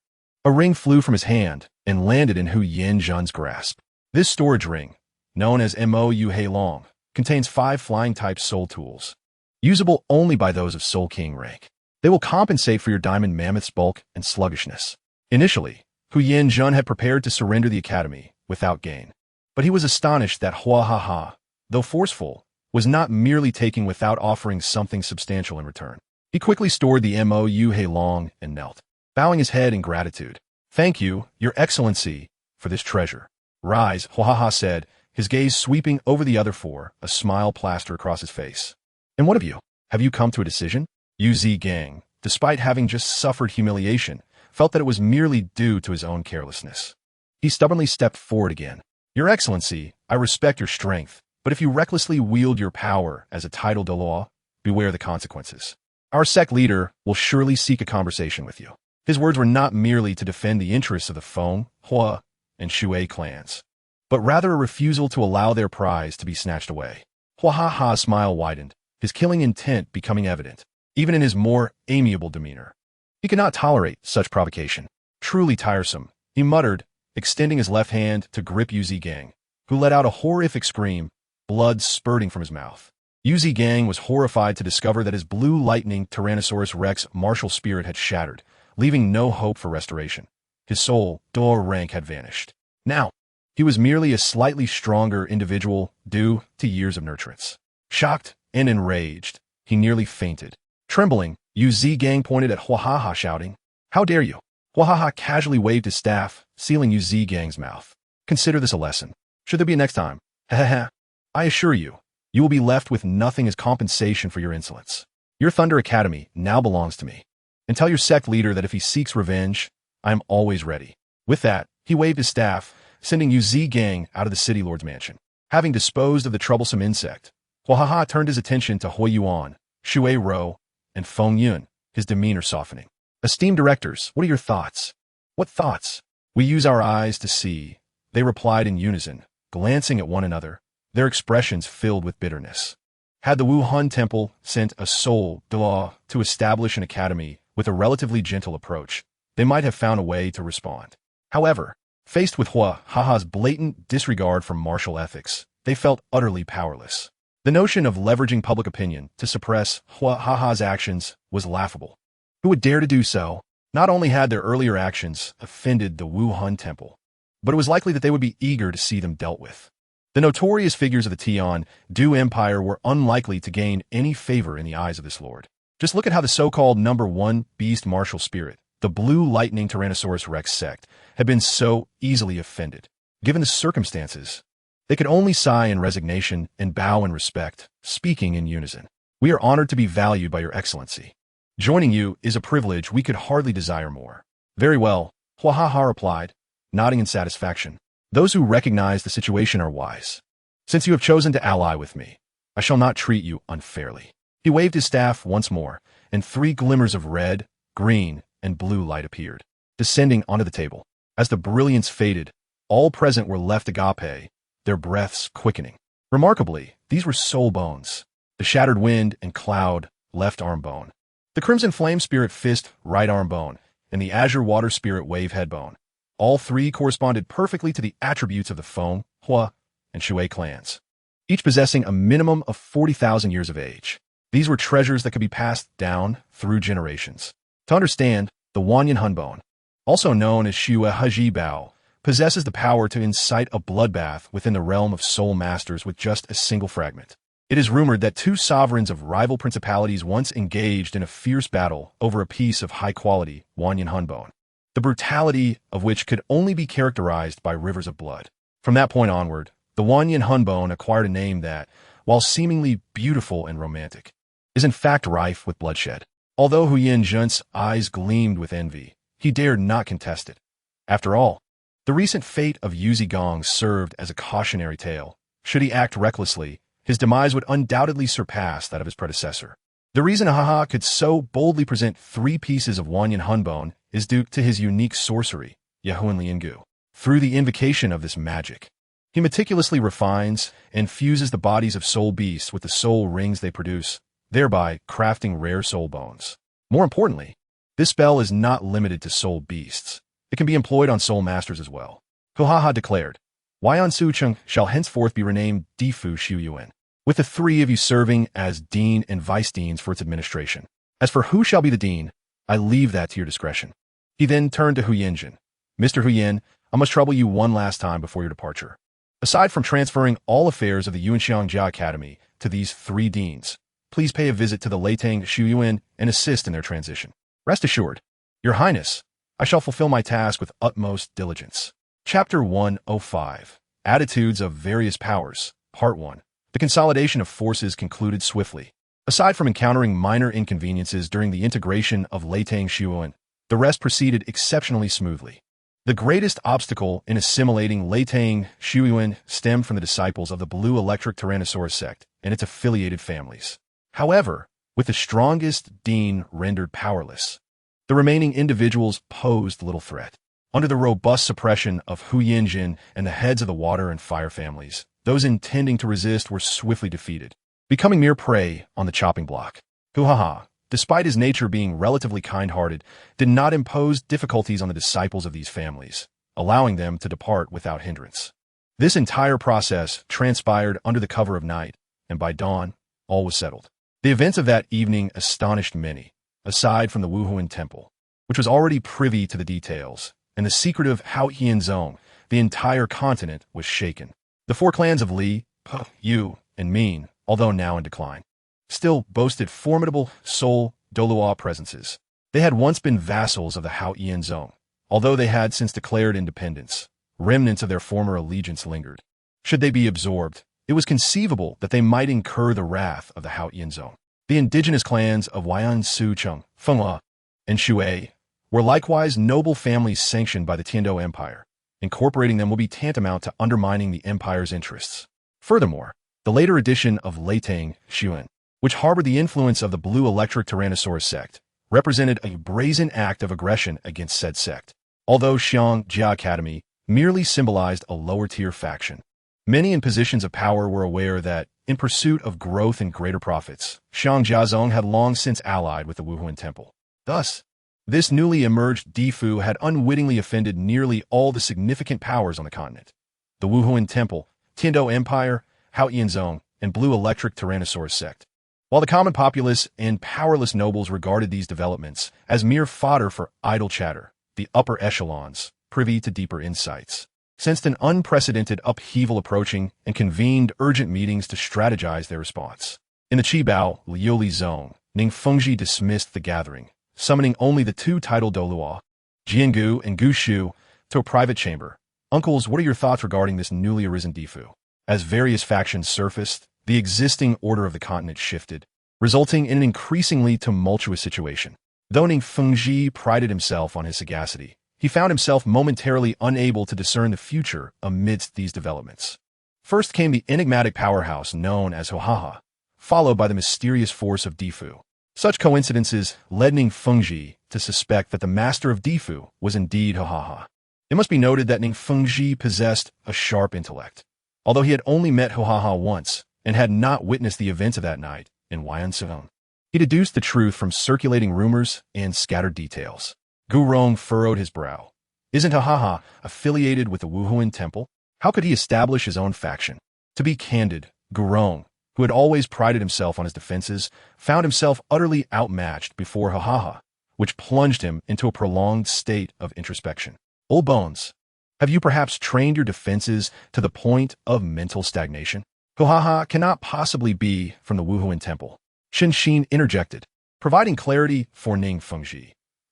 a ring flew from his hand and landed in Hu Yanjun's grasp. This storage ring, known as Mo Yu Hei Long, contains 5 flying-type soul tools, usable only by those of Soul King rank. They will compensate for your diamond mammoth's bulk and sluggishness. Initially, Hu Yanjun had prepared to surrender the academy without gain, but he was astonished that Hua, though forceful, was not merely taking without offering something substantial in return. He quickly stored the Mo Yu Hei Long and knelt, bowing his head in gratitude. Thank you, Your Excellency, for this treasure. Rise, Hua said, his gaze sweeping over the other 4, a smile plastered across his face. And what of you? Have you come to a decision? Yu Gang, despite having just suffered humiliation, felt that it was merely due to his own carelessness. He stubbornly stepped forward again. Your Excellency, I respect your strength, but if you recklessly wield your power as a title de law, beware the consequences. Our sect leader will surely seek a conversation with you. His words were not merely to defend the interests of the Feng, Hua, and Shui clans, but rather a refusal to allow their prize to be snatched away. Huaha's smile widened, his killing intent becoming evident, even in his more amiable demeanor. He could not tolerate such provocation. Truly tiresome, he muttered, extending his left hand to grip Yu Gang, who let out a horrific scream, blood spurting from his mouth. Yu Gang was horrified to discover that his blue lightning Tyrannosaurus Rex martial spirit had shattered, leaving no hope for restoration. His soul, door rank had vanished. Now, he was merely a slightly stronger individual due to years of nurturance. Shocked and enraged, he nearly fainted. Trembling, Yu Gang pointed at Huahaha, shouting, How dare you? Huahaha casually waved his staff, sealing Yu Gang's mouth. Consider this a lesson. Should there be a next time? I assure you, you will be left with nothing as compensation for your insolence. Your Thunder Academy now belongs to me. And tell your sect leader that if he seeks revenge, I am always ready. With that, he waved his staff, sending Yu Gang out of the City Lord's mansion. Having disposed of the troublesome insect, Huahaha turned his attention to Hui Yuan, Shui Rou, and Feng Yun, his demeanor softening. Esteemed directors, what are your thoughts? What thoughts? We use our eyes to see, they replied in unison, glancing at one another, their expressions filled with bitterness. Had the Wu Han Temple sent a soul de law to establish an academy with a relatively gentle approach, they might have found a way to respond. However, faced with Huaha's blatant disregard for martial ethics, they felt utterly powerless. The notion of leveraging public opinion to suppress Huaha's actions was laughable. Who would dare to do so? Not only had their earlier actions offended the Wu Han Temple, but it was likely that they would be eager to see them dealt with. The notorious figures of the Tian-Du Empire were unlikely to gain any favor in the eyes of this lord. Just look at how the so-called number one beast martial spirit, the Blue Lightning Tyrannosaurus Rex sect, had been so easily offended. Given the circumstances, they could only sigh in resignation and bow in respect, speaking in unison. We are honored to be valued by your excellency. Joining you is a privilege we could hardly desire more. Very well, Huahaha replied, nodding in satisfaction. Those who recognize the situation are wise. Since you have chosen to ally with me, I shall not treat you unfairly. He waved his staff once more, and 3 glimmers of red, green, and blue light appeared, descending onto the table. As the brilliance faded, all present were left agape, their breaths quickening. Remarkably, these were soul bones. The shattered wind and cloud, left arm bone. The crimson flame spirit fist, right arm bone, and the azure water spirit wave head bone. All 3 corresponded perfectly to the attributes of the Feng, Hua, and Shui clans, each possessing a minimum of 40,000 years of age. These were treasures that could be passed down through generations. To understand, the Wanyan Hunbone, also known as Shue Haji Bao, possesses the power to incite a bloodbath within the realm of soul masters with just a single fragment. It is rumored that 2 sovereigns of rival principalities once engaged in a fierce battle over a piece of high-quality Wanyan Hunbone, the brutality of which could only be characterized by rivers of blood. From that point onward, the Wanyan Hunbone acquired a name that, while seemingly beautiful and romantic, is in fact rife with bloodshed. Although Huyen Zhent's eyes gleamed with envy, he dared not contest it. After all, the recent fate of Ye Cong served as a cautionary tale. Should he act recklessly, his demise would undoubtedly surpass that of his predecessor. The reason Haha could so boldly present 3 pieces of Wanyan Hunbone is due to his unique sorcery, Yahuan Liangu. Through the invocation of this magic, he meticulously refines and fuses the bodies of soul beasts with the soul rings they produce, thereby crafting rare soul bones. More importantly, this spell is not limited to soul beasts. It can be employed on soul masters as well. Huahaha declared, Waian Sucheng shall henceforth be renamed Difu Shuyuan, with the 3 of you serving as dean and vice-deans for its administration. As for who shall be the dean, I leave that to your discretion. He then turned to Huyenjin. Mr. Huyen, I must trouble you one last time before your departure. Aside from transferring all affairs of the Yuanxiang Jia Academy to these 3 deans, please pay a visit to the Leitang Shuyuan and assist in their transition. Rest assured, Your Highness, I shall fulfill my task with utmost diligence. Chapter 105, Attitudes of Various Powers, Part 1. The consolidation of forces concluded swiftly. Aside from encountering minor inconveniences during the integration of Leitang Shuyuan, the rest proceeded exceptionally smoothly. The greatest obstacle in assimilating Leitang Shuyuan stemmed from the disciples of the Blue Electric Tyrannosaurus sect and its affiliated families. However, with the strongest dean rendered powerless, the remaining individuals posed little threat. Under the robust suppression of Huyenjin and the heads of the water and fire families, those intending to resist were swiftly defeated, becoming mere prey on the chopping block. Huaha, despite his nature being relatively kind-hearted, did not impose difficulties on the disciples of these families, allowing them to depart without hindrance. This entire process transpired under the cover of night, and by dawn, all was settled. The events of that evening astonished many, aside from the Wuhuan Temple, which was already privy to the details, and the secretive Haotian Zone. The entire continent was shaken. The 4 clans of Li, Pe, Yu, and Min, although now in decline, still boasted formidable Soul Douluo presences. They had once been vassals of the Haotian Zone, although they had since declared independence. Remnants of their former allegiance lingered. Should they be absorbed, it was conceivable that they might incur the wrath of the Haotian Zone. The indigenous clans of Waian Sucheng, Fenghua, and Shui were likewise noble families sanctioned by the Tiando Empire. Incorporating them will be tantamount to undermining the empire's interests. Furthermore, the later addition of Leitang Shuyuan, which harbored the influence of the Blue Electric Tyrannosaurus sect, represented a brazen act of aggression against said sect, although Xiang Jia Academy merely symbolized a lower-tier faction. Many in positions of power were aware that, in pursuit of growth and greater profits, Xiang Jiazong had long since allied with the Wuhuan Temple. Thus, this newly emerged Difu had unwittingly offended nearly all the significant powers on the continent. The Wuhuan Temple, Tiando Empire, Haotian Zone, and Blue Electric Tyrannosaurus sect. While the common populace and powerless nobles regarded these developments as mere fodder for idle chatter, the upper echelons, privy to deeper insights, sensed an unprecedented upheaval approaching and convened urgent meetings to strategize their response. In the Qibao, Liuli zone, Ning Fengji dismissed the gathering, summoning only the two titled Douluo, Jiangu and Gu Shu, to a private chamber. Uncles, what are your thoughts regarding this newly arisen Difu? As various factions surfaced, the existing order of the continent shifted, resulting in an increasingly tumultuous situation. Though Ning Fengji prided himself on his sagacity, he found himself momentarily unable to discern the future amidst these developments. First came the enigmatic powerhouse known as Hohaha, followed by the mysterious force of Difu. Such coincidences led Ning Fengji to suspect that the master of Difu was indeed Hohaha. It must be noted that Ning Fengji possessed a sharp intellect. Although he had only met Hohaha once and had not witnessed the events of that night in Wayansong, he deduced the truth from circulating rumors and scattered details. Gu Rong furrowed his brow. Isn't Hohaha affiliated with the Wuhuan Temple? How could he establish his own faction? To be candid, Gu Rong, who had always prided himself on his defenses, found himself utterly outmatched before Hohaha, which plunged him into a prolonged state of introspection. Old Bones, have you perhaps trained your defenses to the point of mental stagnation? Hohaha cannot possibly be from the Wuhuan Temple. Shen Xin interjected, providing clarity for Ning Fengji.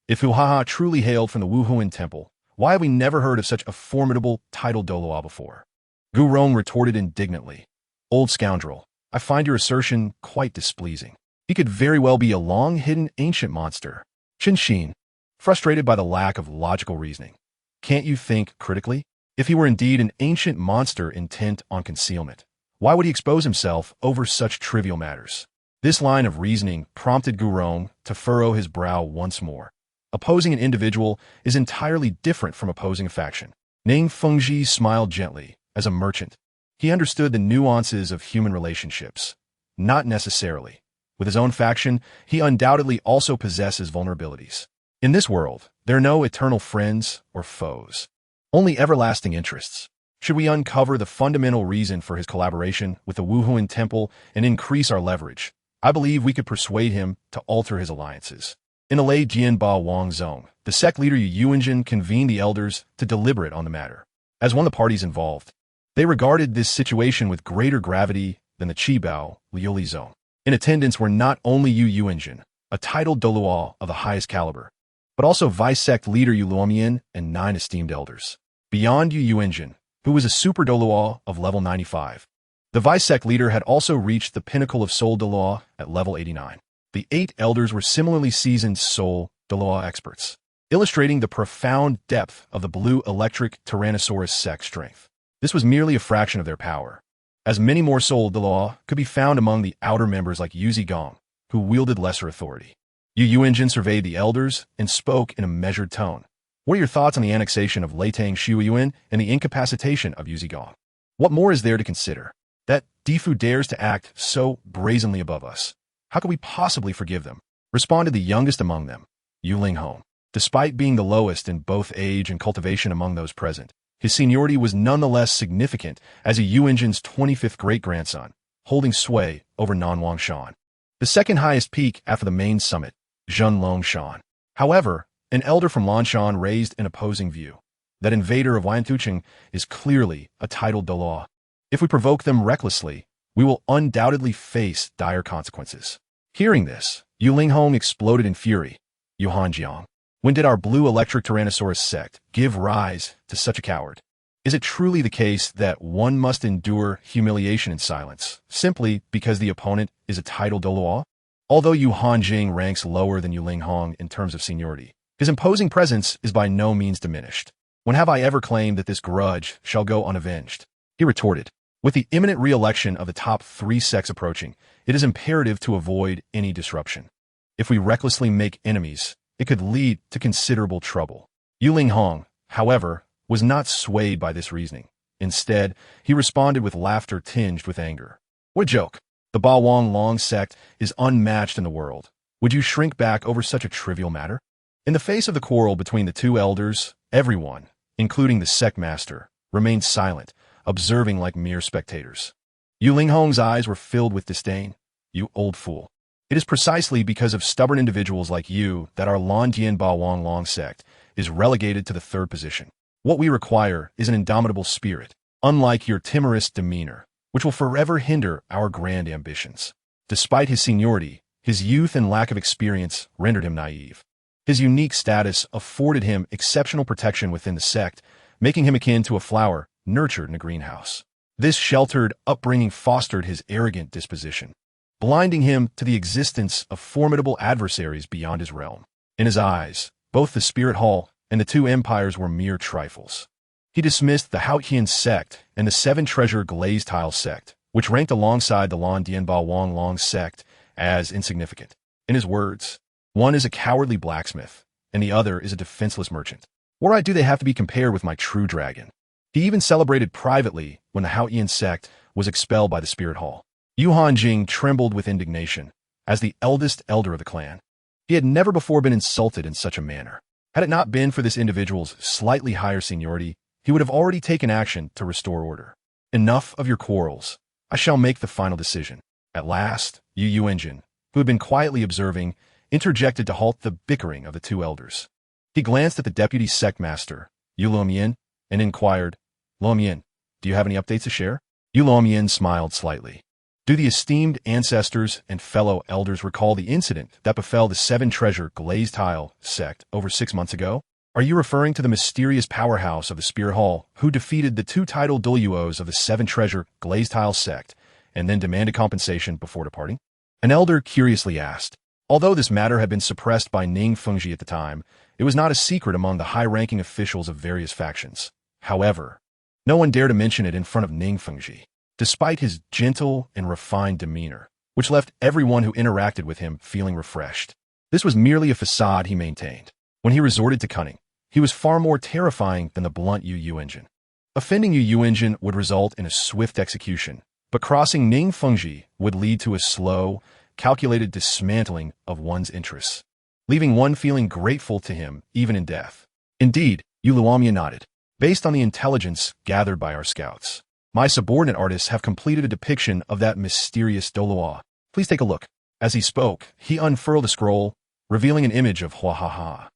If Hohaha truly hailed from the Wuhuan Temple, why have we never heard of such a formidable titled Douluo before? Gu Rong retorted indignantly. Old scoundrel, I find your assertion quite displeasing. He could very well be a long-hidden ancient monster. Shen Xin, frustrated by the lack of logical reasoning. Can't you think critically? If he were indeed an ancient monster intent on concealment, why would he expose himself over such trivial matters? This line of reasoning prompted Gu Rong to furrow his brow once more. Opposing an individual is entirely different from opposing a faction. Ning Fengji smiled gently. As a merchant, he understood the nuances of human relationships. Not necessarily. With his own faction, he undoubtedly also possesses vulnerabilities. In this world, there are no eternal friends or foes, only everlasting interests. Should we uncover the fundamental reason for his collaboration with the Wuhuan Temple and increase our leverage, I believe we could persuade him to alter his alliances. In the Lei Jianba Wang Zone, the sect leader Yu Yuanjin convened the elders to deliberate on the matter. As one of the parties involved, they regarded this situation with greater gravity than the Qibao Liuli Zone. In attendance were not only Yu Yuanjin, a titled Douluo of the highest caliber, but also Vice Sect leader Yu Luomian and 9 esteemed elders. Beyond Yu Yuanjin, who was a super Douluo of level 95, the Vice Sect leader had also reached the pinnacle of Soul Douluo at level 89. The 8 elders were similarly seasoned Soul Douluo experts, illustrating the profound depth of the blue electric Tyrannosaurus sect strength. This was merely a fraction of their power, as many more Soul Douluo could be found among the outer members like Ye Cong, who wielded lesser authority. Yu Yuanjin surveyed the elders and spoke in a measured tone. What are your thoughts on the annexation of Leitang Shuiyuan and the incapacitation of Ye Cong? What more is there to consider? That Difu dares to act so brazenly above us. How could we possibly forgive them? Responded the youngest among them, Yu Linghong. Despite being the lowest in both age and cultivation among those present, his seniority was nonetheless significant as a Yu Yuanjin's 25th great-grandson, holding sway over Nanwang Shan, the second highest peak after the main summit, Zhenlong Shan. However, an elder from Lanshan raised an opposing view. That invader of Wantucheng is clearly a titled Douluo. If we provoke them recklessly, we will undoubtedly face dire consequences. Hearing this, Yu Linghong exploded in fury. Yu Hanjiang, when did our blue electric Tyrannosaurus sect give rise to such a coward? Is it truly the case that one must endure humiliation in silence, simply because the opponent is a titled Douluo? Although Yu Hanjing ranks lower than Yu Linghong in terms of seniority, his imposing presence is by no means diminished. When have I ever claimed that this grudge shall go unavenged? He retorted. With the imminent re-election of the top 3 sects approaching, it is imperative to avoid any disruption. If we recklessly make enemies, it could lead to considerable trouble. Yu Linghong, however, was not swayed by this reasoning. Instead, he responded with laughter tinged with anger. What a joke! The Ba Wang Long sect is unmatched in the world. Would you shrink back over such a trivial matter? In the face of the quarrel between the 2 elders, everyone, including the sect master, remained silent, observing like mere spectators. Yu Linghong's eyes were filled with disdain. You old fool. It is precisely because of stubborn individuals like you that our Lan Dian Ba Wang Long sect is relegated to the 3rd position. What we require is an indomitable spirit, unlike your timorous demeanor, which will forever hinder our grand ambitions. Despite his seniority, his youth and lack of experience rendered him naive. His unique status afforded him exceptional protection within the sect, making him akin to a flower nurtured in a greenhouse. This sheltered upbringing fostered his arrogant disposition, blinding him to the existence of formidable adversaries beyond his realm. In his eyes, both the Spirit Hall and the two empires were mere trifles. He dismissed the Haotian Sect and the Seven-Treasure Glazed Tile Sect, which ranked alongside the Lan Dianba Wang Long Sect, as insignificant. In his words, one is a cowardly blacksmith, and the other is a defenseless merchant. Why do they have to be compared with my true dragon? He even celebrated privately when the Haotian Sect was expelled by the Spirit Hall. Yu Hanjing trembled with indignation. As the eldest elder of the clan, he had never before been insulted in such a manner. Had it not been for this individual's slightly higher seniority, he would have already taken action to restore order. Enough of your quarrels. I shall make the final decision. At last, Yu Yuanjin, who had been quietly observing, interjected to halt the bickering of the two elders. He glanced at the deputy sect master, Yu Luomian, and inquired, Luomian, do you have any updates to share? Yu Luomian smiled slightly. Do the esteemed ancestors and fellow elders recall the incident that befell the Seven-Treasure Glazed Tile Sect over 6 months ago? Are you referring to the mysterious powerhouse of the Spirit Hall who defeated the two titled Douluos of the Seven-Treasure Glazed Tile Sect and then demanded compensation before departing? An elder curiously asked. Although this matter had been suppressed by Ning Fengji at the time, it was not a secret among the high-ranking officials of various factions. However, no one dared to mention it in front of Ning Fengji, despite his gentle and refined demeanor, which left everyone who interacted with him feeling refreshed. This was merely a facade he maintained. When he resorted to cunning, he was far more terrifying than the blunt Yu Yuanjin. Offending Yu Yuanjin would result in a swift execution, but crossing Ning Fengji would lead to a slow, calculated dismantling of one's interests, leaving one feeling grateful to him even in death. Indeed, Yu Luomian nodded. Based on the intelligence gathered by our scouts, my subordinate artists have completed a depiction of that mysterious Douluo. Please take a look. As he spoke, he unfurled a scroll, revealing an image of Huahaha.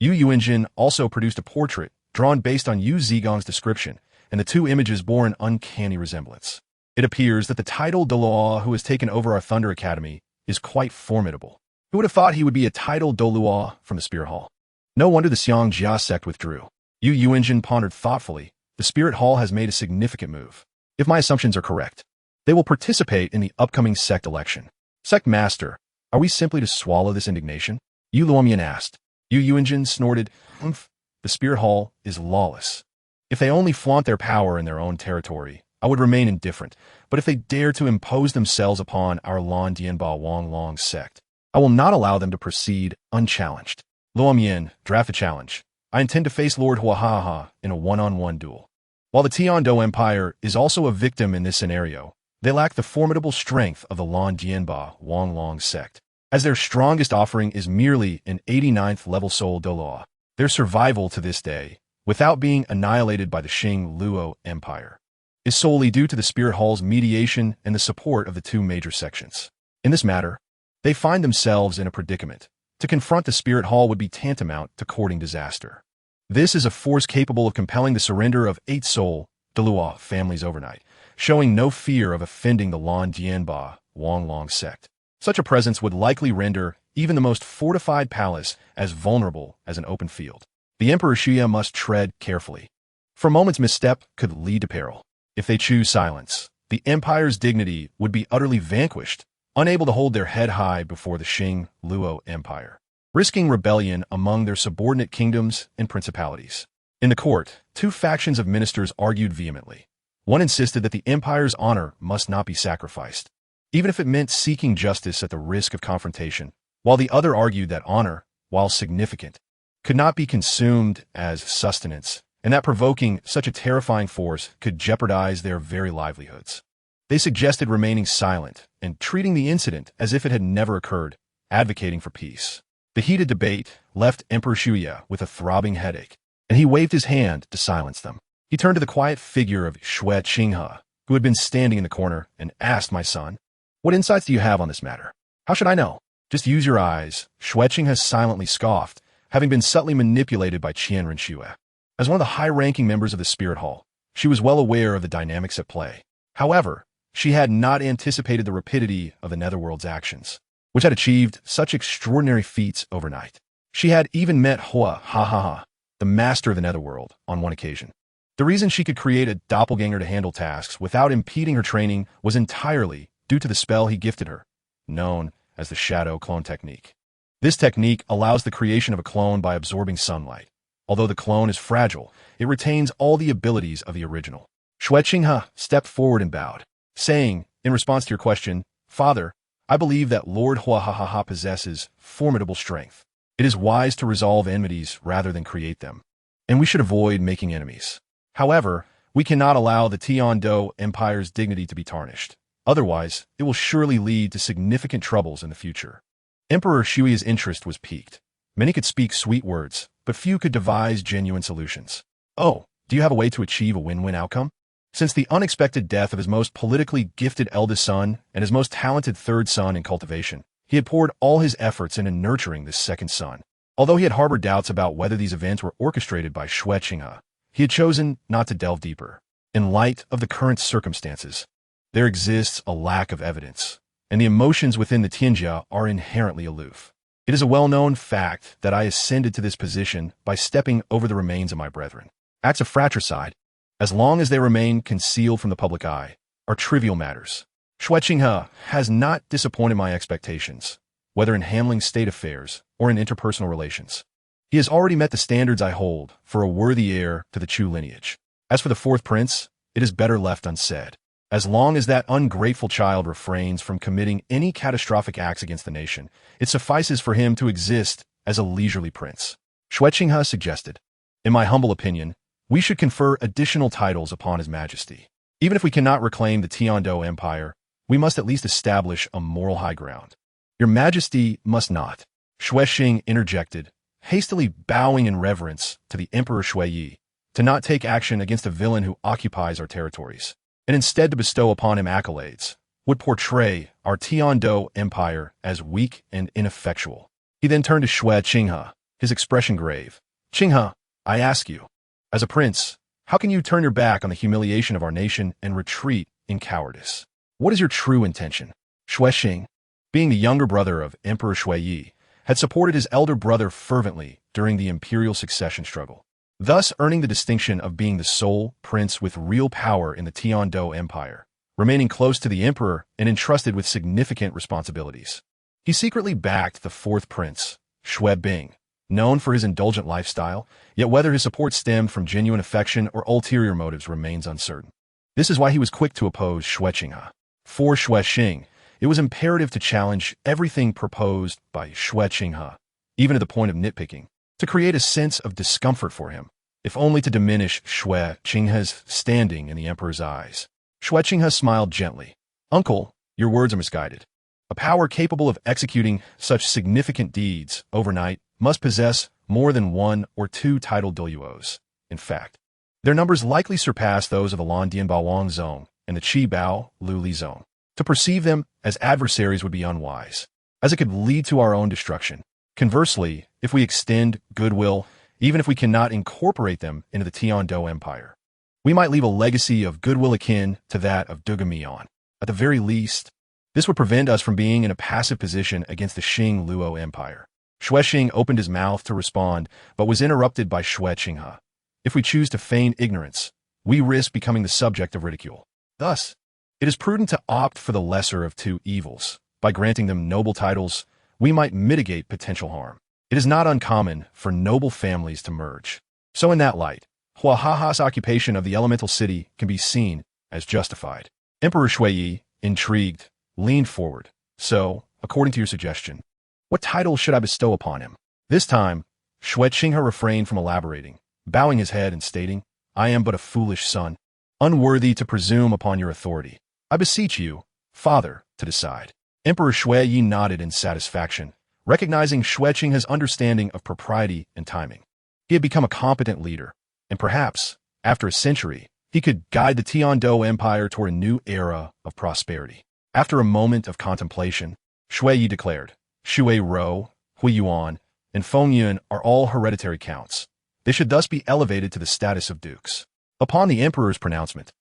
Yu Yuanjin also produced a portrait drawn based on Yu Zigong's description, and the two images bore an uncanny resemblance. It appears that the titled Douluo who has taken over our Thunder Academy is quite formidable. Who would have thought he would be a titled Douluo from the Spirit Hall? No wonder the Xiang Jia sect withdrew. Yu Yuanjin pondered thoughtfully. The Spirit Hall has made a significant move. If my assumptions are correct, they will participate in the upcoming sect election. Sect Master, are we simply to swallow this indignation? Yu Luomian asked. Yu Yuanjin snorted, "Humph, the Spirit Hall is lawless. If they only flaunt their power in their own territory, I would remain indifferent, but if they dare to impose themselves upon our Lan Dianba Wang Long sect, I will not allow them to proceed unchallenged. Luomian, draft a challenge. I intend to face Lord Huahaha in a one-on-one duel." While the Tiando Empire is also a victim in this scenario, they lack the formidable strength of the Lan Dianba Wang Long sect, as their strongest offering is merely an 89th level Soul Douluo. Their survival to this day, without being annihilated by the Xing Luo Empire, is solely due to the Spirit Hall's mediation and the support of the two major sections. In this matter, they find themselves in a predicament. To confront the Spirit Hall would be tantamount to courting disaster. This is a force capable of compelling the surrender of 8 Soul Douluo families overnight, showing no fear of offending the Lan Dianba Wang Long sect. Such a presence would likely render even the most fortified palace as vulnerable as an open field. The Emperor Xia must tread carefully. For a moment's misstep could lead to peril. If they choose silence, the Empire's dignity would be utterly vanquished, unable to hold their head high before the Xing Luo Empire, risking rebellion among their subordinate kingdoms and principalities. In the court, two factions of ministers argued vehemently. One insisted that the Empire's honor must not be sacrificed, even if it meant seeking justice at the risk of confrontation, while the other argued that honor, while significant, could not be consumed as sustenance, and that provoking such a terrifying force could jeopardize their very livelihoods. They suggested remaining silent and treating the incident as if it had never occurred, advocating for peace. The heated debate left Emperor Xia with a throbbing headache, and he waved his hand to silence them. He turned to the quiet figure of Xue Qinghe, who had been standing in the corner, and asked, "My son, what insights do you have on this matter?" "How should I know? Just use your eyes." Xue Qinghe silently scoffed, having been subtly manipulated by Qian Renxue. As one of the high-ranking members of the Spirit Hall, she was well aware of the dynamics at play. However, she had not anticipated the rapidity of the Netherworld's actions, which had achieved such extraordinary feats overnight. She had even met Hua, the master of the Netherworld, on one occasion. The reason she could create a doppelganger to handle tasks without impeding her training was entirely due to the spell he gifted her, known as the Shadow Clone Technique. This technique allows the creation of a clone by absorbing sunlight. Although the clone is fragile, it retains all the abilities of the original. Xue Qinghe stepped forward and bowed, saying, in response to your question, Father, I believe that Lord Hua possesses formidable strength. It is wise to resolve enmities rather than create them, and we should avoid making enemies. However, we cannot allow the Tian-Do Empire's dignity to be tarnished. Otherwise, it will surely lead to significant troubles in the future. Emperor Shui's interest was piqued. Many could speak sweet words, but few could devise genuine solutions. Oh, do you have a way to achieve a win-win outcome? Since the unexpected death of his most politically gifted eldest son and his most talented third son in cultivation, he had poured all his efforts into nurturing this second son. Although he had harbored doubts about whether these events were orchestrated by Xue Qinghe, he had chosen not to delve deeper. In light of the current circumstances, there exists a lack of evidence, and the emotions within the Tianjia are inherently aloof. It is a well-known fact that I ascended to this position by stepping over the remains of my brethren. Acts of fratricide, as long as they remain concealed from the public eye, are trivial matters. Xue Qinghe has not disappointed my expectations, whether in handling state affairs or in interpersonal relations. He has already met the standards I hold for a worthy heir to the Chu lineage. As for the fourth prince, it is better left unsaid. As long as that ungrateful child refrains from committing any catastrophic acts against the nation, it suffices for him to exist as a leisurely prince. Xue Qinghe suggested, in my humble opinion, we should confer additional titles upon His Majesty. Even if we cannot reclaim the Tian-Do Empire, we must at least establish a moral high ground. Your Majesty must not, Xue Xing interjected, hastily bowing in reverence to the Emperor Xue Yi, to not take action against a villain who occupies our territories, and instead to bestow upon him accolades, would portray our Tian-Do Empire as weak and ineffectual. He then turned to Xue Qinghe, his expression grave. Qinghe, I ask you, as a prince, how can you turn your back on the humiliation of our nation and retreat in cowardice? What is your true intention? Xue Xing, being the younger brother of Emperor Xue Yi, had supported his elder brother fervently during the imperial succession struggle, thus earning the distinction of being the sole prince with real power in the Tian-Do Empire, remaining close to the emperor and entrusted with significant responsibilities. He secretly backed the fourth prince, Xue Bing, known for his indulgent lifestyle, yet whether his support stemmed from genuine affection or ulterior motives remains uncertain. This is why he was quick to oppose Xue Qinghe. For Xue Xing, it was imperative to challenge everything proposed by Xue Qinghe, even to the point of nitpicking, to create a sense of discomfort for him, if only to diminish Xue Qinghe's standing in the emperor's eyes. Xue Qinghe smiled gently. Uncle, your words are misguided. A power capable of executing such significant deeds overnight must possess more than one or two titled Douluos. In fact, their numbers likely surpass those of the Landian Bawang Zong and the Qi Bao Lu Li Zong. To perceive them as adversaries would be unwise, as it could lead to our own destruction. Conversely, if we extend goodwill, even if we cannot incorporate them into the Tian-Do Empire, we might leave a legacy of goodwill akin to that of Dugamian. At the very least, this would prevent us from being in a passive position against the Xing Luo Empire. Xue Xing opened his mouth to respond, but was interrupted by Xue Qinghe. If we choose to feign ignorance, we risk becoming the subject of ridicule. Thus, it is prudent to opt for the lesser of two evils. By granting them noble titles, we might mitigate potential harm. It is not uncommon for noble families to merge. So in that light, Huaha's occupation of the elemental city can be seen as justified. Emperor Xue Yi, intrigued, leaned forward. So, according to your suggestion, what title should I bestow upon him? This time, Xue Qinghe refrained from elaborating, bowing his head and stating, I am but a foolish son, unworthy to presume upon your authority. I beseech you, father, to decide. Emperor Xue Yi nodded in satisfaction, recognizing Xue Qinghe's understanding of propriety and timing. He had become a competent leader, and perhaps, after a century, he could guide the Tian-Do Empire toward a new era of prosperity. After a moment of contemplation, Xue Yi declared, Xue Rou, Hui Yuan, and Feng Yun are all hereditary counts. They should thus be elevated to the status of dukes. Upon the emperor's pronouncement,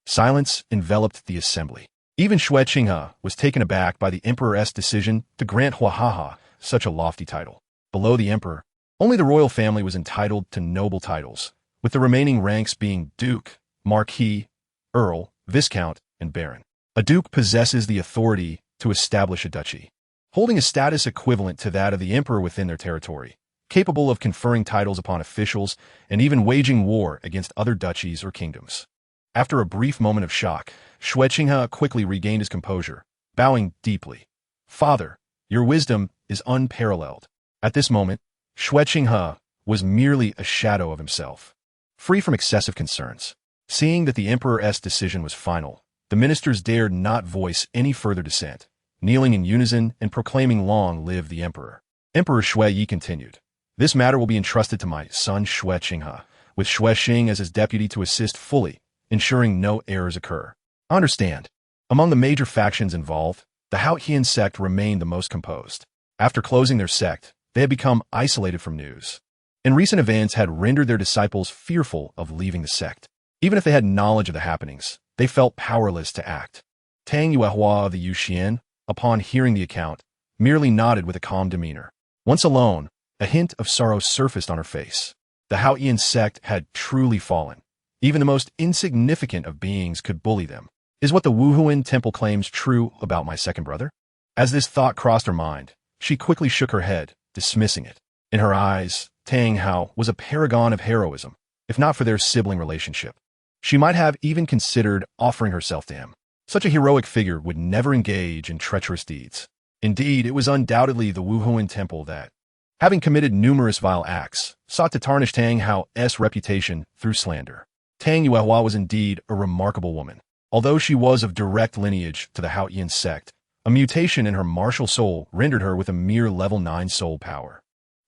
silence enveloped the assembly. Even Xue Qinghe was taken aback by the emperor's decision to grant Huahaha such a lofty title. Below the emperor, only the royal family was entitled to noble titles, with the remaining ranks being duke, marquis, earl, viscount, and baron. A duke possesses the authority to establish a duchy, holding a status equivalent to that of the emperor within their territory, capable of conferring titles upon officials and even waging war against other duchies or kingdoms. After a brief moment of shock, Xue Qinghe quickly regained his composure, bowing deeply. "Father, your wisdom is unparalleled." At this moment, Xue Qinghe was merely a shadow of himself, free from excessive concerns. Seeing that the emperor's decision was final, the ministers dared not voice any further dissent, kneeling in unison and proclaiming "Long live the emperor." Emperor Xue Yi continued, "This matter will be entrusted to my son Xue Qinghe, with Xue Xing as his deputy to assist fully, ensuring no errors occur." Understand, among the major factions involved, the Haotian sect remained the most composed. After closing their sect, they had become isolated from news, and recent events had rendered their disciples fearful of leaving the sect. Even if they had knowledge of the happenings, they felt powerless to act. Tang Yuehua of the Yuxian, upon hearing the account, merely nodded with a calm demeanor. Once alone, a hint of sorrow surfaced on her face. The Haotian sect had truly fallen. Even the most insignificant of beings could bully them. Is what the Wuhuan temple claims true about my second brother? As this thought crossed her mind, she quickly shook her head, dismissing it. In her eyes, Tang Hao was a paragon of heroism, if not for their sibling relationship. She might have even considered offering herself to him. Such a heroic figure would never engage in treacherous deeds. Indeed, it was undoubtedly the Wuhuan temple that, having committed numerous vile acts, sought to tarnish Tang Hao's reputation through slander. Tang Yuehua was indeed a remarkable woman. Although she was of direct lineage to the Haotian sect, a mutation in her martial soul rendered her with a mere level 9 soul power,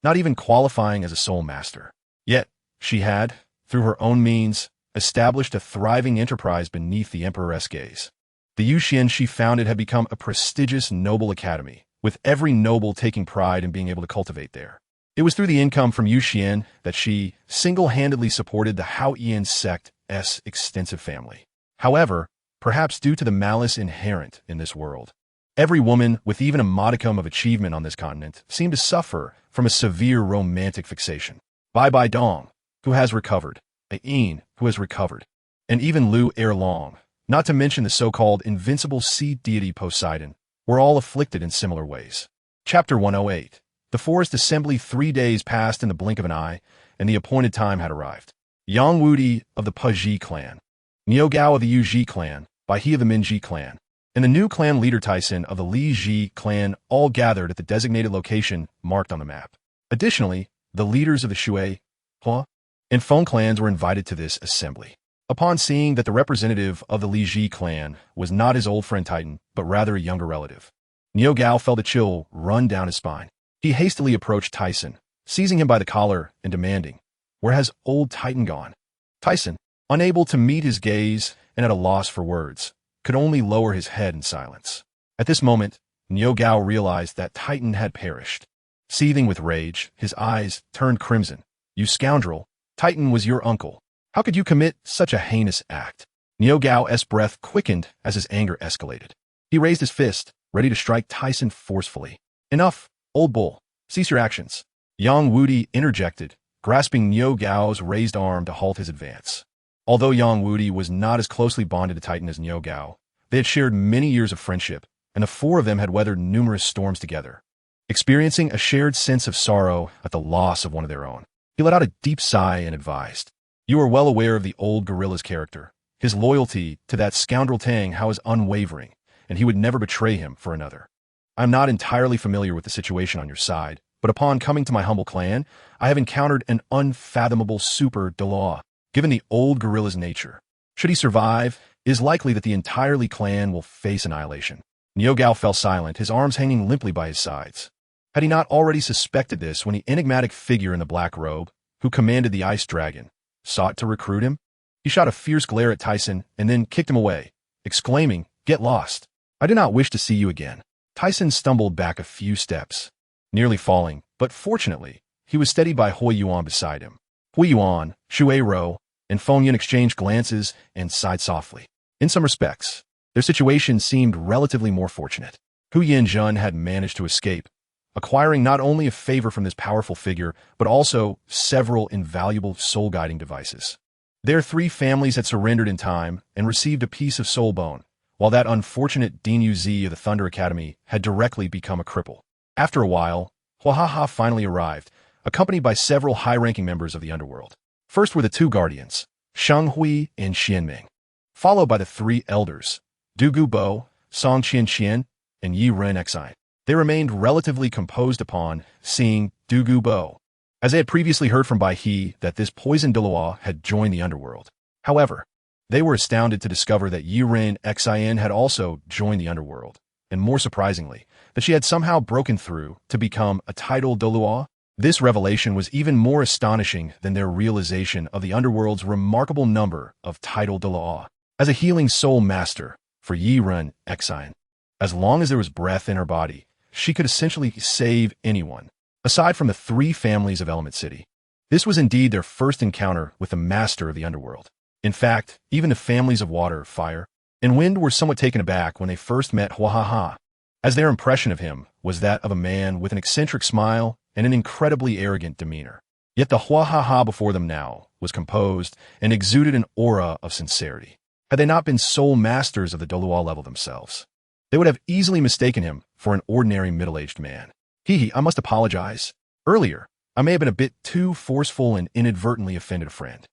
not even qualifying as a soul master. Yet, she had, through her own means, established a thriving enterprise beneath the emperor's gaze. The Yuxian she founded had become a prestigious noble academy, with every noble taking pride in being able to cultivate there. It was through the income from Yuxian that she single-handedly supported the Haotian sect's extensive family. However, perhaps due to the malice inherent in this world, every woman with even a modicum of achievement on this continent seemed to suffer from a severe romantic fixation. Bai Dong, who has recovered, Ain, who has recovered, and even Lu Erlong, not to mention the so-called invincible sea deity Poseidon, were all afflicted in similar ways. Chapter 108. The forest assembly 3 days passed in the blink of an eye, and the appointed time had arrived. Yang Wudi of the Puji clan, Niu Gao of the Yuji clan, Bai He of the Minji clan, and the new clan leader Tyson of the Li Ji clan all gathered at the designated location marked on the map. Additionally, the leaders of the Shui, Hua, and Feng clans were invited to this assembly. Upon seeing that the representative of the Li Ji clan was not his old friend Titan, but rather a younger relative, Niu Gao felt a chill run down his spine. He hastily approached Tyson, seizing him by the collar and demanding, "Where has old Titan gone?" Tyson, unable to meet his gaze and at a loss for words, could only lower his head in silence. At this moment, Niu Gao realized that Titan had perished. Seething with rage, his eyes turned crimson. "You scoundrel, Titan was your uncle. How could you commit such a heinous act?" Niu Gao's breath quickened as his anger escalated. He raised his fist, ready to strike Tyson forcefully. "Enough, old bull. Cease your actions." Yang Wudi interjected, grasping Niu Gao's raised arm to halt his advance. Although Yang Wudi was not as closely bonded to Titan as Niu Gao, they had shared many years of friendship, and the four of them had weathered numerous storms together, experiencing a shared sense of sorrow at the loss of one of their own. He let out a deep sigh and advised, "You are well aware of the old gorilla's character. His loyalty to that scoundrel Tang Hao is unwavering, and he would never betray him for another. I am not entirely familiar with the situation on your side, but upon coming to my humble clan, I have encountered an unfathomable super Douluo. Given the old gorilla's nature, should he survive, it is likely that the entirely clan will face annihilation." Niu Gao fell silent, his arms hanging limply by his sides. Had he not already suspected this when the enigmatic figure in the black robe, who commanded the ice dragon, sought to recruit him? He shot a fierce glare at Tyson and then kicked him away, exclaiming, "Get lost. I do not wish to see you again." Tyson stumbled back a few steps, nearly falling, but fortunately, he was steadied by Hoi Yuan beside him. Hui Yuan, Shui Ro, and Feng Yin exchanged glances and sighed softly. In some respects, their situation seemed relatively more fortunate. Hu Yin-jun had managed to escape, acquiring not only a favor from this powerful figure, but also several invaluable soul-guiding devices. Their 3 families had surrendered in time and received a piece of soul bone, while that unfortunate Dinu Zi of the Thunder Academy had directly become a cripple. After a while, Huahaha finally arrived, accompanied by several high-ranking members of the underworld. First were the 2 guardians, Shang Hui and Xianming, followed by the 3 elders, Du Gu Bo, Song Qian, and Yi Ren Xine. They remained relatively composed upon seeing Du Gu Bo, as they had previously heard from Bai He that this poisoned Douluo had joined the underworld. However, they were astounded to discover that Yi Ren Xine had also joined the underworld, and more surprisingly, that she had somehow broken through to become a titled Douluo. This revelation was even more astonishing than their realization of the underworld's remarkable number of titled Douluo. As a healing soul master for Yi Ren Xine, as long as there was breath in her body, she could essentially save anyone, aside from the 3 families of Element City. This was indeed their first encounter with the master of the underworld. In fact, even the families of water, fire, and wind were somewhat taken aback when they first met Huahaha, as their impression of him was that of a man with an eccentric smile and an incredibly arrogant demeanor. Yet the Huahaha before them now was composed and exuded an aura of sincerity. Had they not been soul masters of the Douluo level themselves, they would have easily mistaken him for an ordinary middle-aged man. I must apologize. Earlier, I may have been a bit too forceful and inadvertently offended a friend.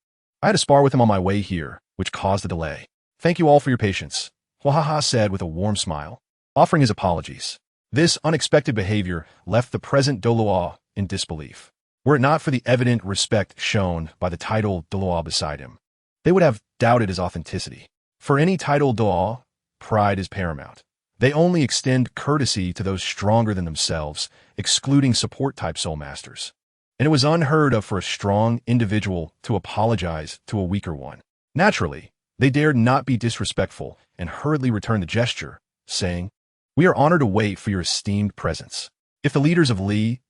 I had a spar with him on my way here, which caused the delay. Thank you all for your patience, Huahaha said with a warm smile, offering his apologies. This unexpected behavior left the present Douluo in disbelief. Were it not for the evident respect shown by the titled Douluo beside him, they would have doubted his authenticity. For any titled Douluo, pride is paramount. They only extend courtesy to those stronger than themselves, excluding support-type soul masters. And it was unheard of for a strong individual to apologize to a weaker one. Naturally, they dared not be disrespectful and hurriedly returned the gesture, saying, "We are honored to wait for your esteemed presence." If the leaders of Li,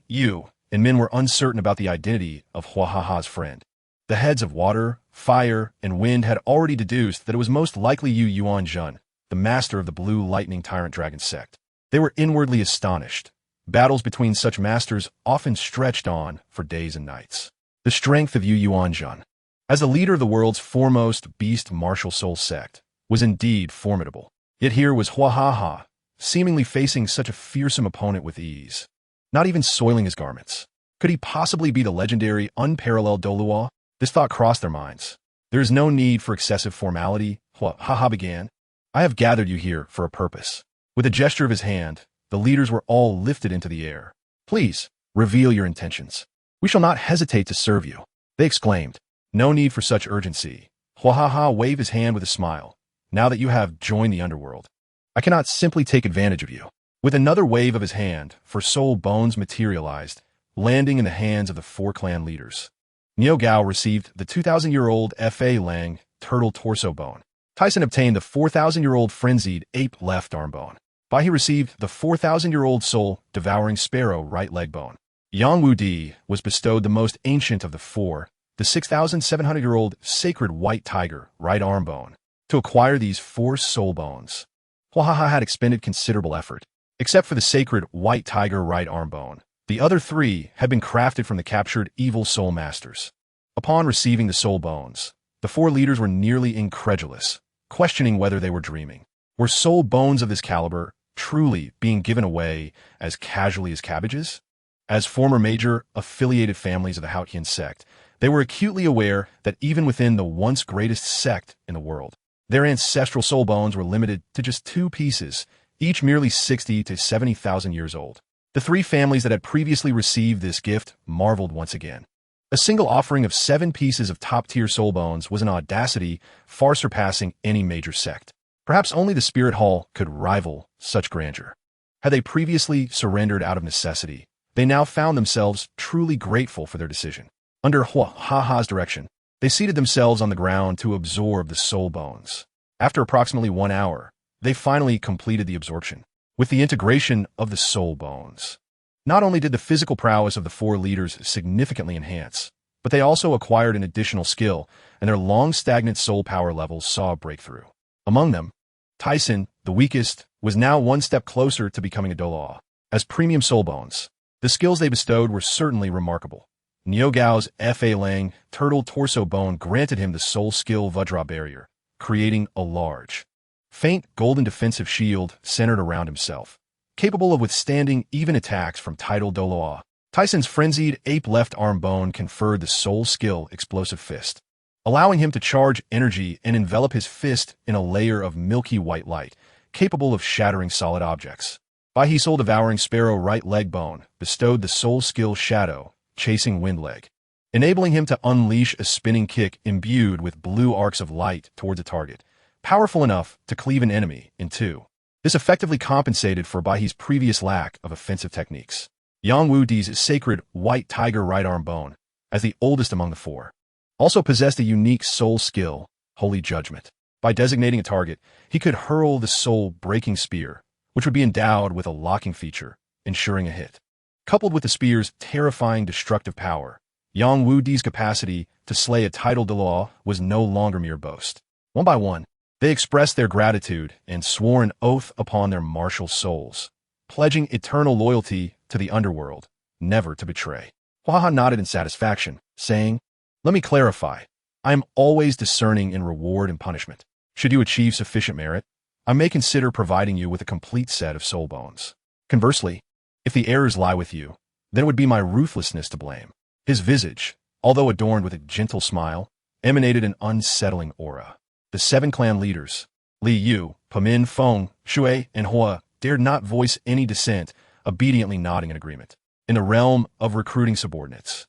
Yu, and Min were uncertain about the identity of Huahaha's friend, the heads of water, fire, and wind had already deduced that it was most likely Yu Yuan-jun, the master of the Blue Lightning Tyrant Dragon Sect. They were inwardly astonished. Battles between such masters often stretched on for days and nights. The strength of Yu Yuan-jun, as the leader of the world's foremost beast martial soul sect, was indeed formidable. Yet here was Huahaha, seemingly facing such a fearsome opponent with ease, not even soiling his garments. Could he possibly be the legendary, unparalleled Douluo? This thought crossed their minds. There is no need for excessive formality, Huahaha began. I have gathered you here for a purpose. With a gesture of his hand, the leaders were all lifted into the air. Please, reveal your intentions. We shall not hesitate to serve you, they exclaimed. No need for such urgency. Huahaha waved his hand with a smile. Now that you have joined the underworld, I cannot simply take advantage of you. With another wave of his hand, for soul bones materialized, landing in the hands of the 4 clan leaders. Niao Gao received the 2,000-year-old Fa Lang turtle torso bone. Tyson obtained the 4,000-year-old frenzied ape left arm bone. Bai He received the 4,000-year-old soul devouring sparrow right leg bone. Yang Wu Di was bestowed the most ancient of the 4, the 6,700-year-old sacred white tiger right arm bone. To acquire these 4 soul bones, Huahaha had expended considerable effort. Except for the sacred white tiger right arm bone, the other 3 had been crafted from the captured evil soul masters. Upon receiving the soul bones, the 4 leaders were nearly incredulous, questioning whether they were dreaming. Were soul bones of this caliber truly being given away as casually as cabbages? As former major affiliated families of the Haotian Sect, they were acutely aware that even within the once greatest sect in the world, their ancestral soul bones were limited to just 2 pieces, each merely 60 to 70,000 years old. The 3 families that had previously received this gift marveled once again. A single offering of 7 pieces of top-tier soul bones was an audacity far surpassing any major sect. Perhaps only the Spirit Hall could rival such grandeur. Had they previously surrendered out of necessity, they now found themselves truly grateful for their decision. Under Huahaha's direction, they seated themselves on the ground to absorb the soul bones. After approximately 1 hour, they finally completed the absorption. With the integration of the soul bones, not only did the physical prowess of the 4 leaders significantly enhance, but but they also acquired an additional skill, and their long-stagnant soul power levels saw a breakthrough. Among them, Tyson, the weakest, was now one step closer to becoming a Douluo. As premium soul bones, the skills they bestowed were certainly remarkable. Nyogao's Fa Lang turtle torso bone granted him the soul skill Vajra barrier, creating a large, faint golden defensive shield centered around himself, capable of withstanding even attacks from titled Douluo. Tyson's frenzied ape left arm bone conferred the soul skill Explosive Fist, allowing him to charge energy and envelop his fist in a layer of milky white light, capable of shattering solid objects. Bai Soul Devouring Sparrow right leg bone bestowed the soul skill Shadow, Chasing Wind leg, enabling him to unleash a spinning kick imbued with blue arcs of light towards a target, powerful enough to cleave an enemy in two. This effectively compensated for Bai's previous lack of offensive techniques. Yang Wudi's sacred white tiger right arm bone, as the oldest among the four, also possessed a unique soul skill, Holy Judgment. By designating a target, he could hurl the soul-breaking spear, which would be endowed with a locking feature, ensuring a hit. Coupled with the spear's terrifying destructive power, Yang Wudi's capacity to slay a titled Douluo was no longer mere boast. One by one, they expressed their gratitude and swore an oath upon their martial souls, pledging eternal loyalty to the underworld, never to betray. Huaha nodded in satisfaction, saying, "Let me clarify. I am always discerning in reward and punishment. Should you achieve sufficient merit, I may consider providing you with a complete set of soul bones. Conversely, if the errors lie with you, then it would be my ruthlessness to blame." His visage, although adorned with a gentle smile, emanated an unsettling aura. The seven clan leaders, Li Yu, Pamin, Feng, Shui, and Hua, dared not voice any dissent, obediently nodding in agreement. In the realm of recruiting subordinates,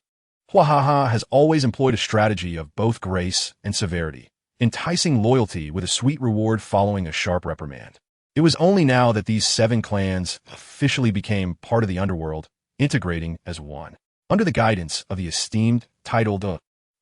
Huahaha has always employed a strategy of both grace and severity, enticing loyalty with a sweet reward following a sharp reprimand. It was only now that these seven clans officially became part of the underworld, integrating as one. Under the guidance of the esteemed titled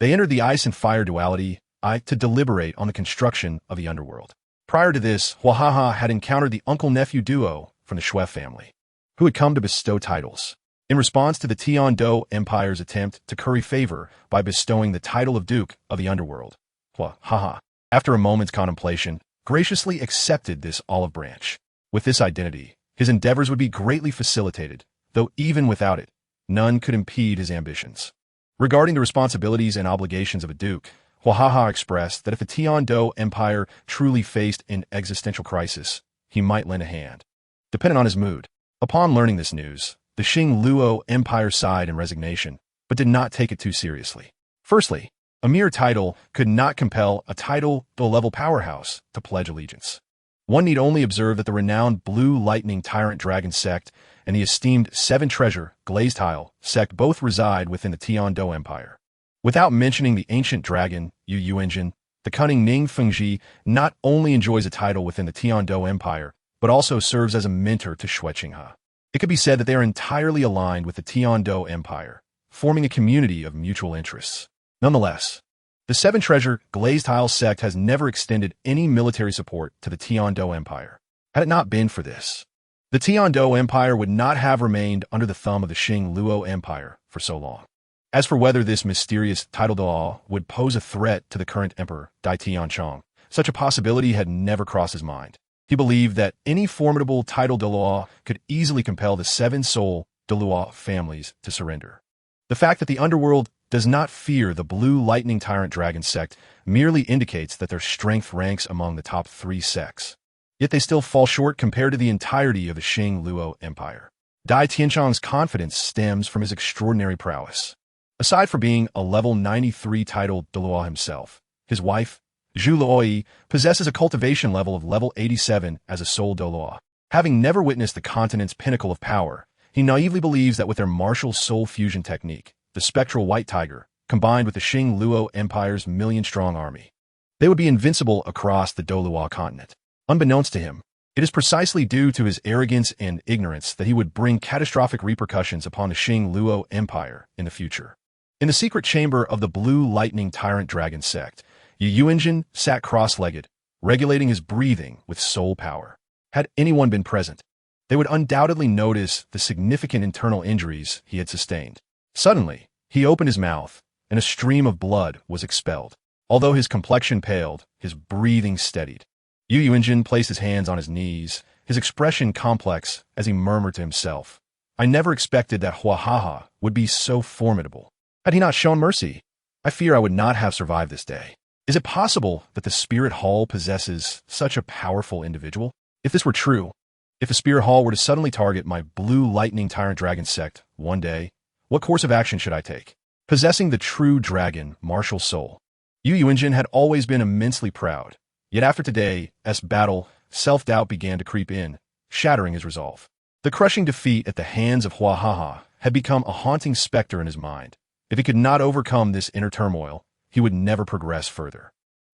they entered the ice and fire duality, to deliberate on the construction of the underworld. Prior to this, Huahaha had encountered the uncle-nephew duo from the Shui family, who had come to bestow titles. In response to the Tian-Do Empire's attempt to curry favor by bestowing the title of Duke of the Underworld, Huahaha, after a moment's contemplation, graciously accepted this olive branch. With this identity, his endeavors would be greatly facilitated, though even without it, none could impede his ambitions. Regarding the responsibilities and obligations of a duke, Huahaha expressed that if the Tian-Do Empire truly faced an existential crisis, he might lend a hand, depending on his mood. Upon learning this news, the Xing Luo Empire sighed in resignation, but did not take it too seriously. Firstly, a mere title could not compel a title-level powerhouse to pledge allegiance. One need only observe that the renowned Blue Lightning Tyrant Dragon Sect and the esteemed Seven Treasure Glazed Tile Sect both reside within the Tian-Do Empire. Without mentioning the ancient dragon, Yu Yuanjin, the cunning Ning Fengji not only enjoys a title within the Tian-Do Empire, but also serves as a mentor to Shui Qinghe. It could be said that they are entirely aligned with the Tian-Do Empire, forming a community of mutual interests. Nonetheless, the Seven Treasure Glazed Tile Sect has never extended any military support to the Tian-Do Empire. Had it not been for this, the Tian-Do Empire would not have remained under the thumb of the Xing Luo Empire for so long. As for whether this mysterious title Douluo would pose a threat to the current emperor, Dai Tianchong, such a possibility had never crossed his mind. He believed that any formidable title Douluo could easily compel the seven soul Douluo families to surrender. The fact that the underworld does not fear the Blue Lightning Tyrant Dragon Sect merely indicates that their strength ranks among the top three sects. Yet they still fall short compared to the entirety of the Xing Luo Empire. Dai Tianchong's confidence stems from his extraordinary prowess. Aside from being a level 93 titled Douluo himself, his wife, Zhu Luoyi, possesses a cultivation level of level 87 as a soul Douluo. Having never witnessed the continent's pinnacle of power, he naively believes that with their martial soul fusion technique, the spectral white tiger, combined with the Xing Luo Empire's million-strong army, they would be invincible across the Douluo Continent. Unbeknownst to him, it is precisely due to his arrogance and ignorance that he would bring catastrophic repercussions upon the Xing Luo Empire in the future. In the secret chamber of the Blue Lightning Tyrant Dragon Sect, Yu Yuanjin sat cross-legged, regulating his breathing with soul power. Had anyone been present, they would undoubtedly notice the significant internal injuries he had sustained. Suddenly, he opened his mouth, and a stream of blood was expelled. Although his complexion paled, his breathing steadied. Yu Yuanjin placed his hands on his knees, his expression complex as he murmured to himself, "I never expected that Huahaha would be so formidable. Had he not shown mercy, I fear I would not have survived this day. Is it possible that the Spirit Hall possesses such a powerful individual? If this were true, if the Spirit Hall were to suddenly target my Blue Lightning Tyrant Dragon sect one day, what course of action should I take?" Possessing the true dragon, martial soul, Yu Yuanjin had always been immensely proud. Yet after today's battle, self-doubt began to creep in, shattering his resolve. The crushing defeat at the hands of Huahaha had become a haunting specter in his mind. If he could not overcome this inner turmoil, he would never progress further.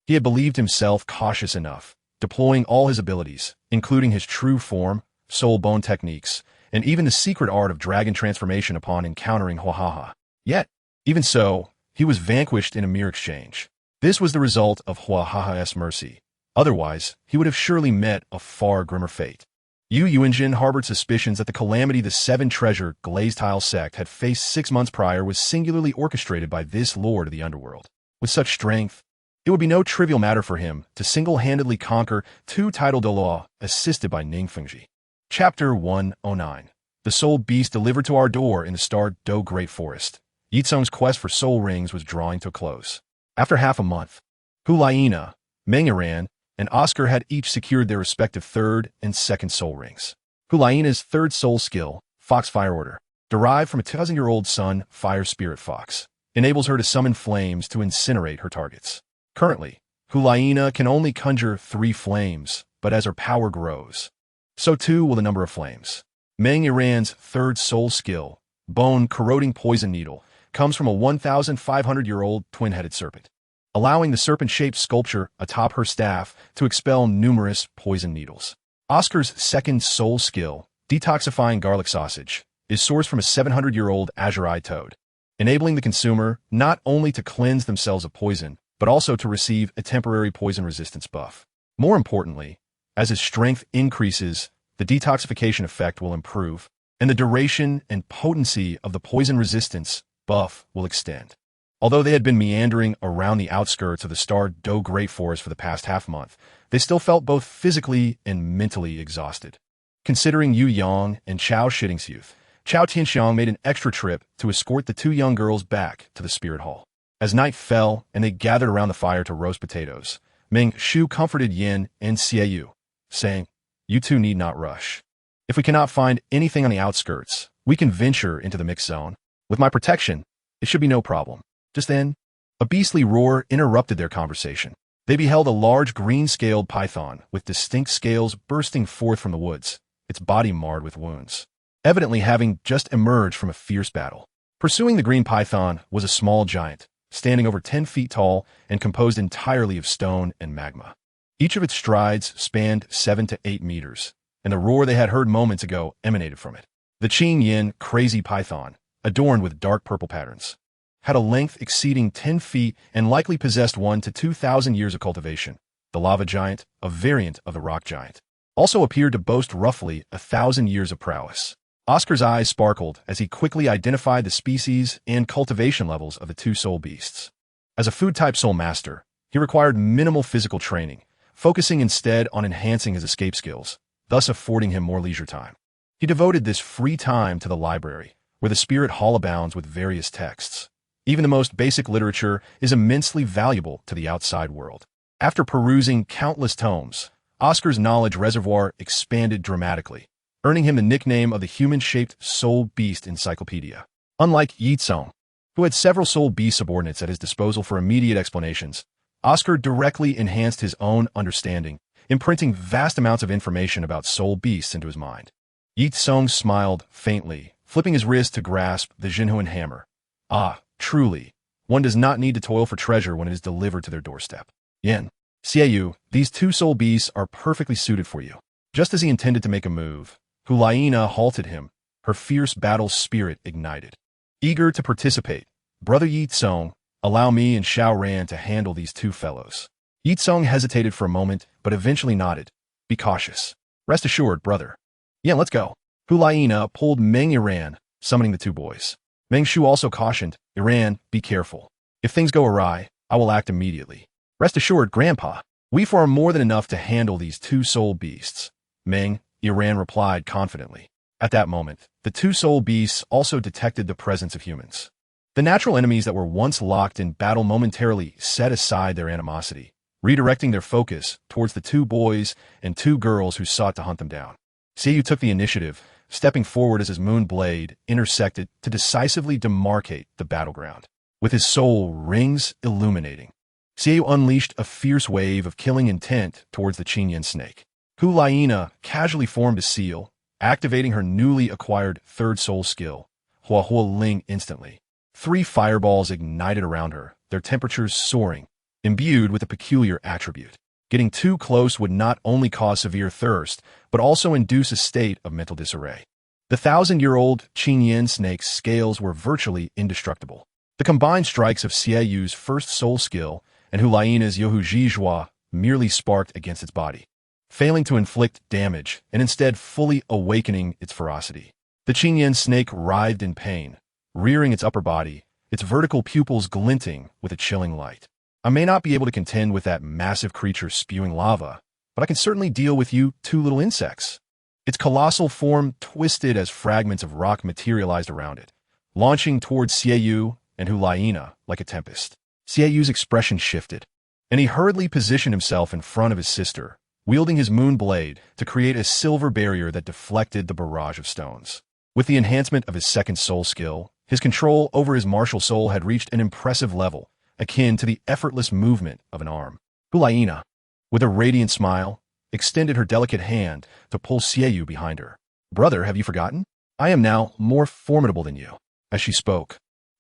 He had believed himself cautious enough, deploying all his abilities, including his true form, soul bone techniques, and even the secret art of dragon transformation upon encountering Huahaha. Yet, even so, he was vanquished in a mere exchange. This was the result of Huahaha's mercy. Otherwise, he would have surely met a far grimmer fate. Yu Yuanjin harbored suspicions that the calamity the seven-treasure glazed tile sect had faced 6 months prior was singularly orchestrated by this lord of the underworld. With such strength, it would be no trivial matter for him to single-handedly conquer 2 titled Douluo, assisted by Ning Fengji. Chapter 109. The Soul Beast delivered to our door in the Star Do Great Forest. Ye Cong's quest for soul rings was drawing to a close. After half a month, Hulaina, Mengiran, and Oscar had each secured their respective 3rd and 2nd soul rings. Hulaina's 3rd soul skill, Fox Fire Order, derived from a 2,000-year-old sun fire spirit fox, enables her to summon flames to incinerate her targets. Currently, Hulaina can only conjure 3 flames, but as her power grows, so too will the number of flames. Mengiran's 3rd soul skill, Bone Corroding Poison Needle, comes from a 1,500-year-old twin-headed serpent, allowing the serpent-shaped sculpture atop her staff to expel numerous poison needles. Oscar's 2nd soul skill, Detoxifying Garlic Sausage, is sourced from a 700-year-old azure-eyed toad, enabling the consumer not only to cleanse themselves of poison, but also to receive a temporary poison resistance buff. More importantly, as his strength increases, the detoxification effect will improve, and the duration and potency of the poison resistance buff will extend. Although they had been meandering around the outskirts of the Star Do Great Forest for the past half-month, they still felt both physically and mentally exhausted. Considering Yu Yang and Chao Shitting's youth, Chao Tianxiang made an extra trip to escort the 2 young girls back to the Spirit Hall. As night fell and they gathered around the fire to roast potatoes, Ming Shu comforted Yin and Xiaoyu, saying, "You two need not rush. If we cannot find anything on the outskirts, we can venture into the mixed zone. With my protection, it should be no problem." Just then, a beastly roar interrupted their conversation. They beheld a large green-scaled python with distinct scales bursting forth from the woods, its body marred with wounds, evidently having just emerged from a fierce battle. Pursuing the green python was a small giant, standing over 10 feet tall and composed entirely of stone and magma. Each of its strides spanned 7 to 8 meters, and the roar they had heard moments ago emanated from it. The Qing Yin Crazy Python, adorned with dark purple patterns, had a length exceeding 10 feet and likely possessed 1 to 2,000 years of cultivation. The lava giant, a variant of the rock giant, also appeared to boast roughly 1,000 years of prowess. Oscar's eyes sparkled as he quickly identified the species and cultivation levels of the 2 soul beasts. As a food-type soul master, he required minimal physical training, focusing instead on enhancing his escape skills, thus affording him more leisure time. He devoted this free time to the library, where the Spirit Hall abounds with various texts. Even the most basic literature is immensely valuable to the outside world. After perusing countless tomes, Oscar's knowledge reservoir expanded dramatically, earning him the nickname of the human-shaped Soul Beast Encyclopedia. Unlike Ye Cong, who had several Soul Beast subordinates at his disposal for immediate explanations, Oscar directly enhanced his own understanding, imprinting vast amounts of information about Soul Beasts into his mind. Ye Cong smiled faintly, flipping his wrist to grasp the Haotian Hammer. Ah, truly, one does not need to toil for treasure when it is delivered to their doorstep. Yin, Xiaoyu, these 2 soul beasts are perfectly suited for you. Just as he intended to make a move, Hulaina halted him, her fierce battle spirit ignited. Eager to participate, Brother Ye Cong, allow me and Xiao Ran to handle these 2 fellows. Ye Cong hesitated for a moment, but eventually nodded. Be cautious. Rest assured, brother. Yeah, let's go. Hulaina pulled Meng Iran, summoning the 2 boys. Meng Shu also cautioned, Iran, be careful. If things go awry, I will act immediately. Rest assured, Grandpa, we four are more than enough to handle these two soul beasts, Meng Yiran replied confidently. At that moment, the two soul beasts also detected the presence of humans. The natural enemies that were once locked in battle momentarily set aside their animosity, redirecting their focus towards the two boys and two girls who sought to hunt them down. Xiaoyu took the initiative, stepping forward as his moon blade intersected to decisively demarcate the battleground. With his soul rings illuminating, Xiaoyu unleashed a fierce wave of killing intent towards the Qingyan snake. Hu Laina casually formed a seal, activating her newly acquired third soul skill, Hua Hua Ling instantly. 3 fireballs ignited around her, their temperatures soaring, imbued with a peculiar attribute. Getting too close would not only cause severe thirst, but also induce a state of mental disarray. The 1,000-year-old Qingyan snake's scales were virtually indestructible. The combined strikes of Xiaoyu's first soul skill and Hu Laina's Yohu Jizhua merely sparked against its body, failing to inflict damage and instead fully awakening its ferocity. The Qingyan snake writhed in pain, rearing its upper body, its vertical pupils glinting with a chilling light. I may not be able to contend with that massive creature spewing lava, but I can certainly deal with you 2 little insects. Its colossal form twisted as fragments of rock materialized around it, launching towards Xiaoyu and Hu Laina like a tempest. Xiaoyu's expression shifted, and he hurriedly positioned himself in front of his sister, wielding his moon blade to create a silver barrier that deflected the barrage of stones. With the enhancement of his second soul skill, his control over his martial soul had reached an impressive level, akin to the effortless movement of an arm. Hu Laina, with a radiant smile, extended her delicate hand to pull Xiaoyu behind her. Brother, have you forgotten? I am now more formidable than you. As she spoke,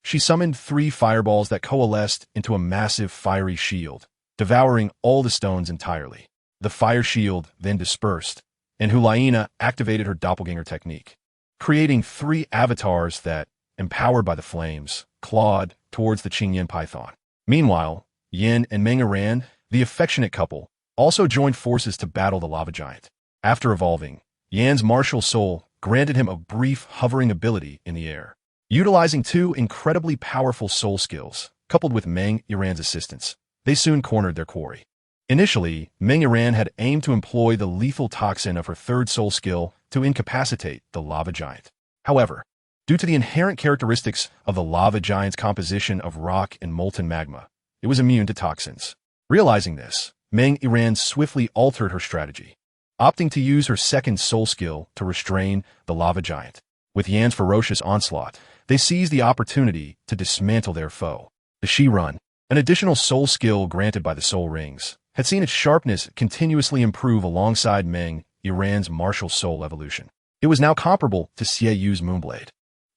she summoned 3 fireballs that coalesced into a massive fiery shield, devouring all the stones entirely. The fire shield then dispersed, and Hu Laina activated her doppelganger technique, creating 3 avatars that, empowered by the flames, clawed towards the Qingyan python. Meanwhile, Yin and Meng Yiran, the affectionate couple, also joined forces to battle the lava giant. After evolving, Yan's martial soul granted him a brief hovering ability in the air. Utilizing 2 incredibly powerful soul skills, coupled with Meng Yiran's assistance, they soon cornered their quarry. Initially, Meng Yiran had aimed to employ the lethal toxin of her third soul skill to incapacitate the lava giant. However, due to the inherent characteristics of the lava giant's composition of rock and molten magma, it was immune to toxins. Realizing this, Meng Yiran swiftly altered her strategy, opting to use her second soul skill to restrain the lava giant. With Yan's ferocious onslaught, they seized the opportunity to dismantle their foe. The Shi-Run, an additional soul skill granted by the soul rings, had seen its sharpness continuously improve alongside Meng Yiran's martial soul evolution. It was now comparable to Xiaoyu's moonblade.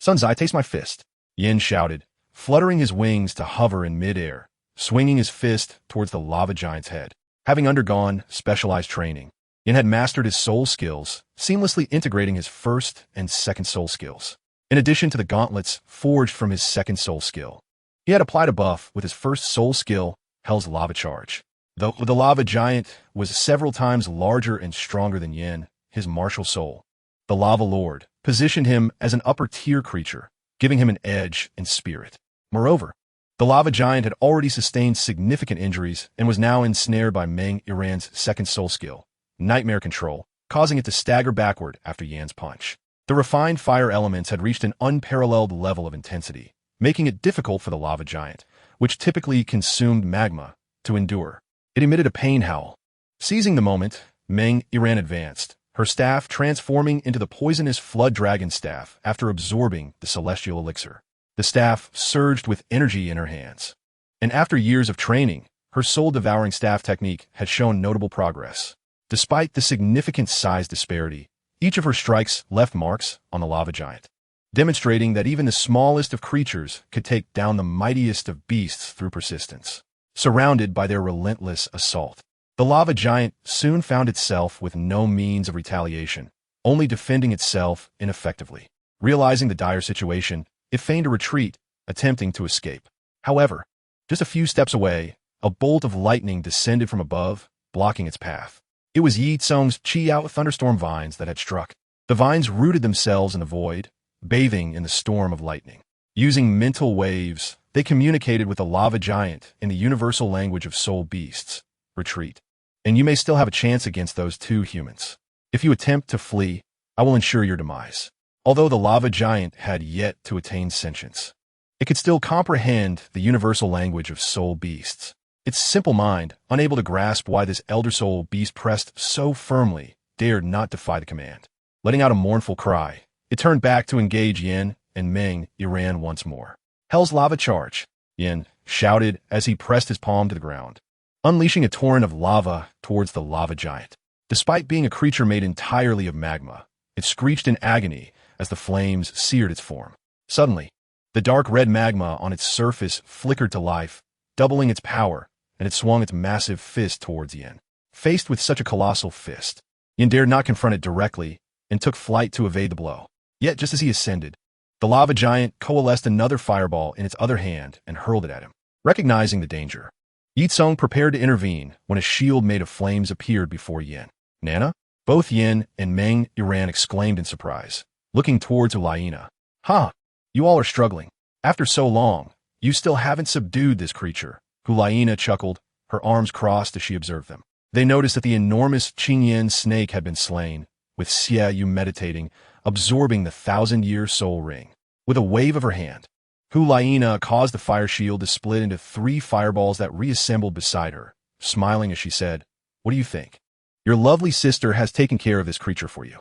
Sunzai, taste my fist, Yin shouted, fluttering his wings to hover in midair, swinging his fist towards the lava giant's head. Having undergone specialized training, Yin had mastered his soul skills, seamlessly integrating his first and second soul skills. In addition to the gauntlets forged from his second soul skill, he had applied a buff with his first soul skill, Hell's Lava Charge. Though the lava giant was several times larger and stronger than Yin, his martial soul, the Lava Lord, positioned him as an upper-tier creature, giving him an edge in spirit. Moreover, the lava giant had already sustained significant injuries and was now ensnared by Meng Yiran's second soul skill, Nightmare Control, causing it to stagger backward after Yan's punch. The refined fire elements had reached an unparalleled level of intensity, making it difficult for the lava giant, which typically consumed magma, to endure. It emitted a pain howl. Seizing the moment, Meng Yiran advanced, her staff transforming into the poisonous flood dragon staff after absorbing the celestial elixir. The staff surged with energy in her hands. And after years of training, her soul-devouring staff technique had shown notable progress. Despite the significant size disparity, each of her strikes left marks on the lava giant, demonstrating that even the smallest of creatures could take down the mightiest of beasts through persistence. Surrounded by their relentless assault, the lava giant soon found itself with no means of retaliation, only defending itself ineffectively. Realizing the dire situation, it feigned a retreat, attempting to escape. However, just a few steps away, a bolt of lightning descended from above, blocking its path. It was Ye Cong's Qiao thunderstorm vines that had struck. The vines rooted themselves in the void, bathing in the storm of lightning. Using mental waves, they communicated with the lava giant in the universal language of soul beasts. Retreat. And you may still have a chance against those two humans. If you attempt to flee, I will ensure your demise. Although the lava giant had yet to attain sentience, it could still comprehend the universal language of soul beasts. Its simple mind, unable to grasp why this elder soul beast pressed so firmly, dared not defy the command. Letting out a mournful cry, it turned back to engage Yin and Meng Yiran once more. Hell's lava charge, Yin shouted as he pressed his palm to the ground, unleashing a torrent of lava towards the lava giant. Despite being a creature made entirely of magma, it screeched in agony as the flames seared its form. Suddenly, the dark red magma on its surface flickered to life, doubling its power, and it swung its massive fist towards Yin. Faced with such a colossal fist, Yin dared not confront it directly and took flight to evade the blow. Yet just as he ascended, the lava giant coalesced another fireball in its other hand and hurled it at him. Recognizing the danger, Ye Cong prepared to intervene when a shield made of flames appeared before Yin. Nana? Both Yin and Meng Yiran exclaimed in surprise, looking towards Hulaina. Ha! You all are struggling. After so long, you still haven't subdued this creature. Hulaina chuckled, her arms crossed as she observed them. They noticed that the enormous Qingyan snake had been slain, with Xie Yu meditating, absorbing the 1,000-year soul ring. With a wave of her hand, Hulaina caused the fire shield to split into 3 fireballs that reassembled beside her, smiling as she said, "What do you think? Your lovely sister has taken care of this creature for you."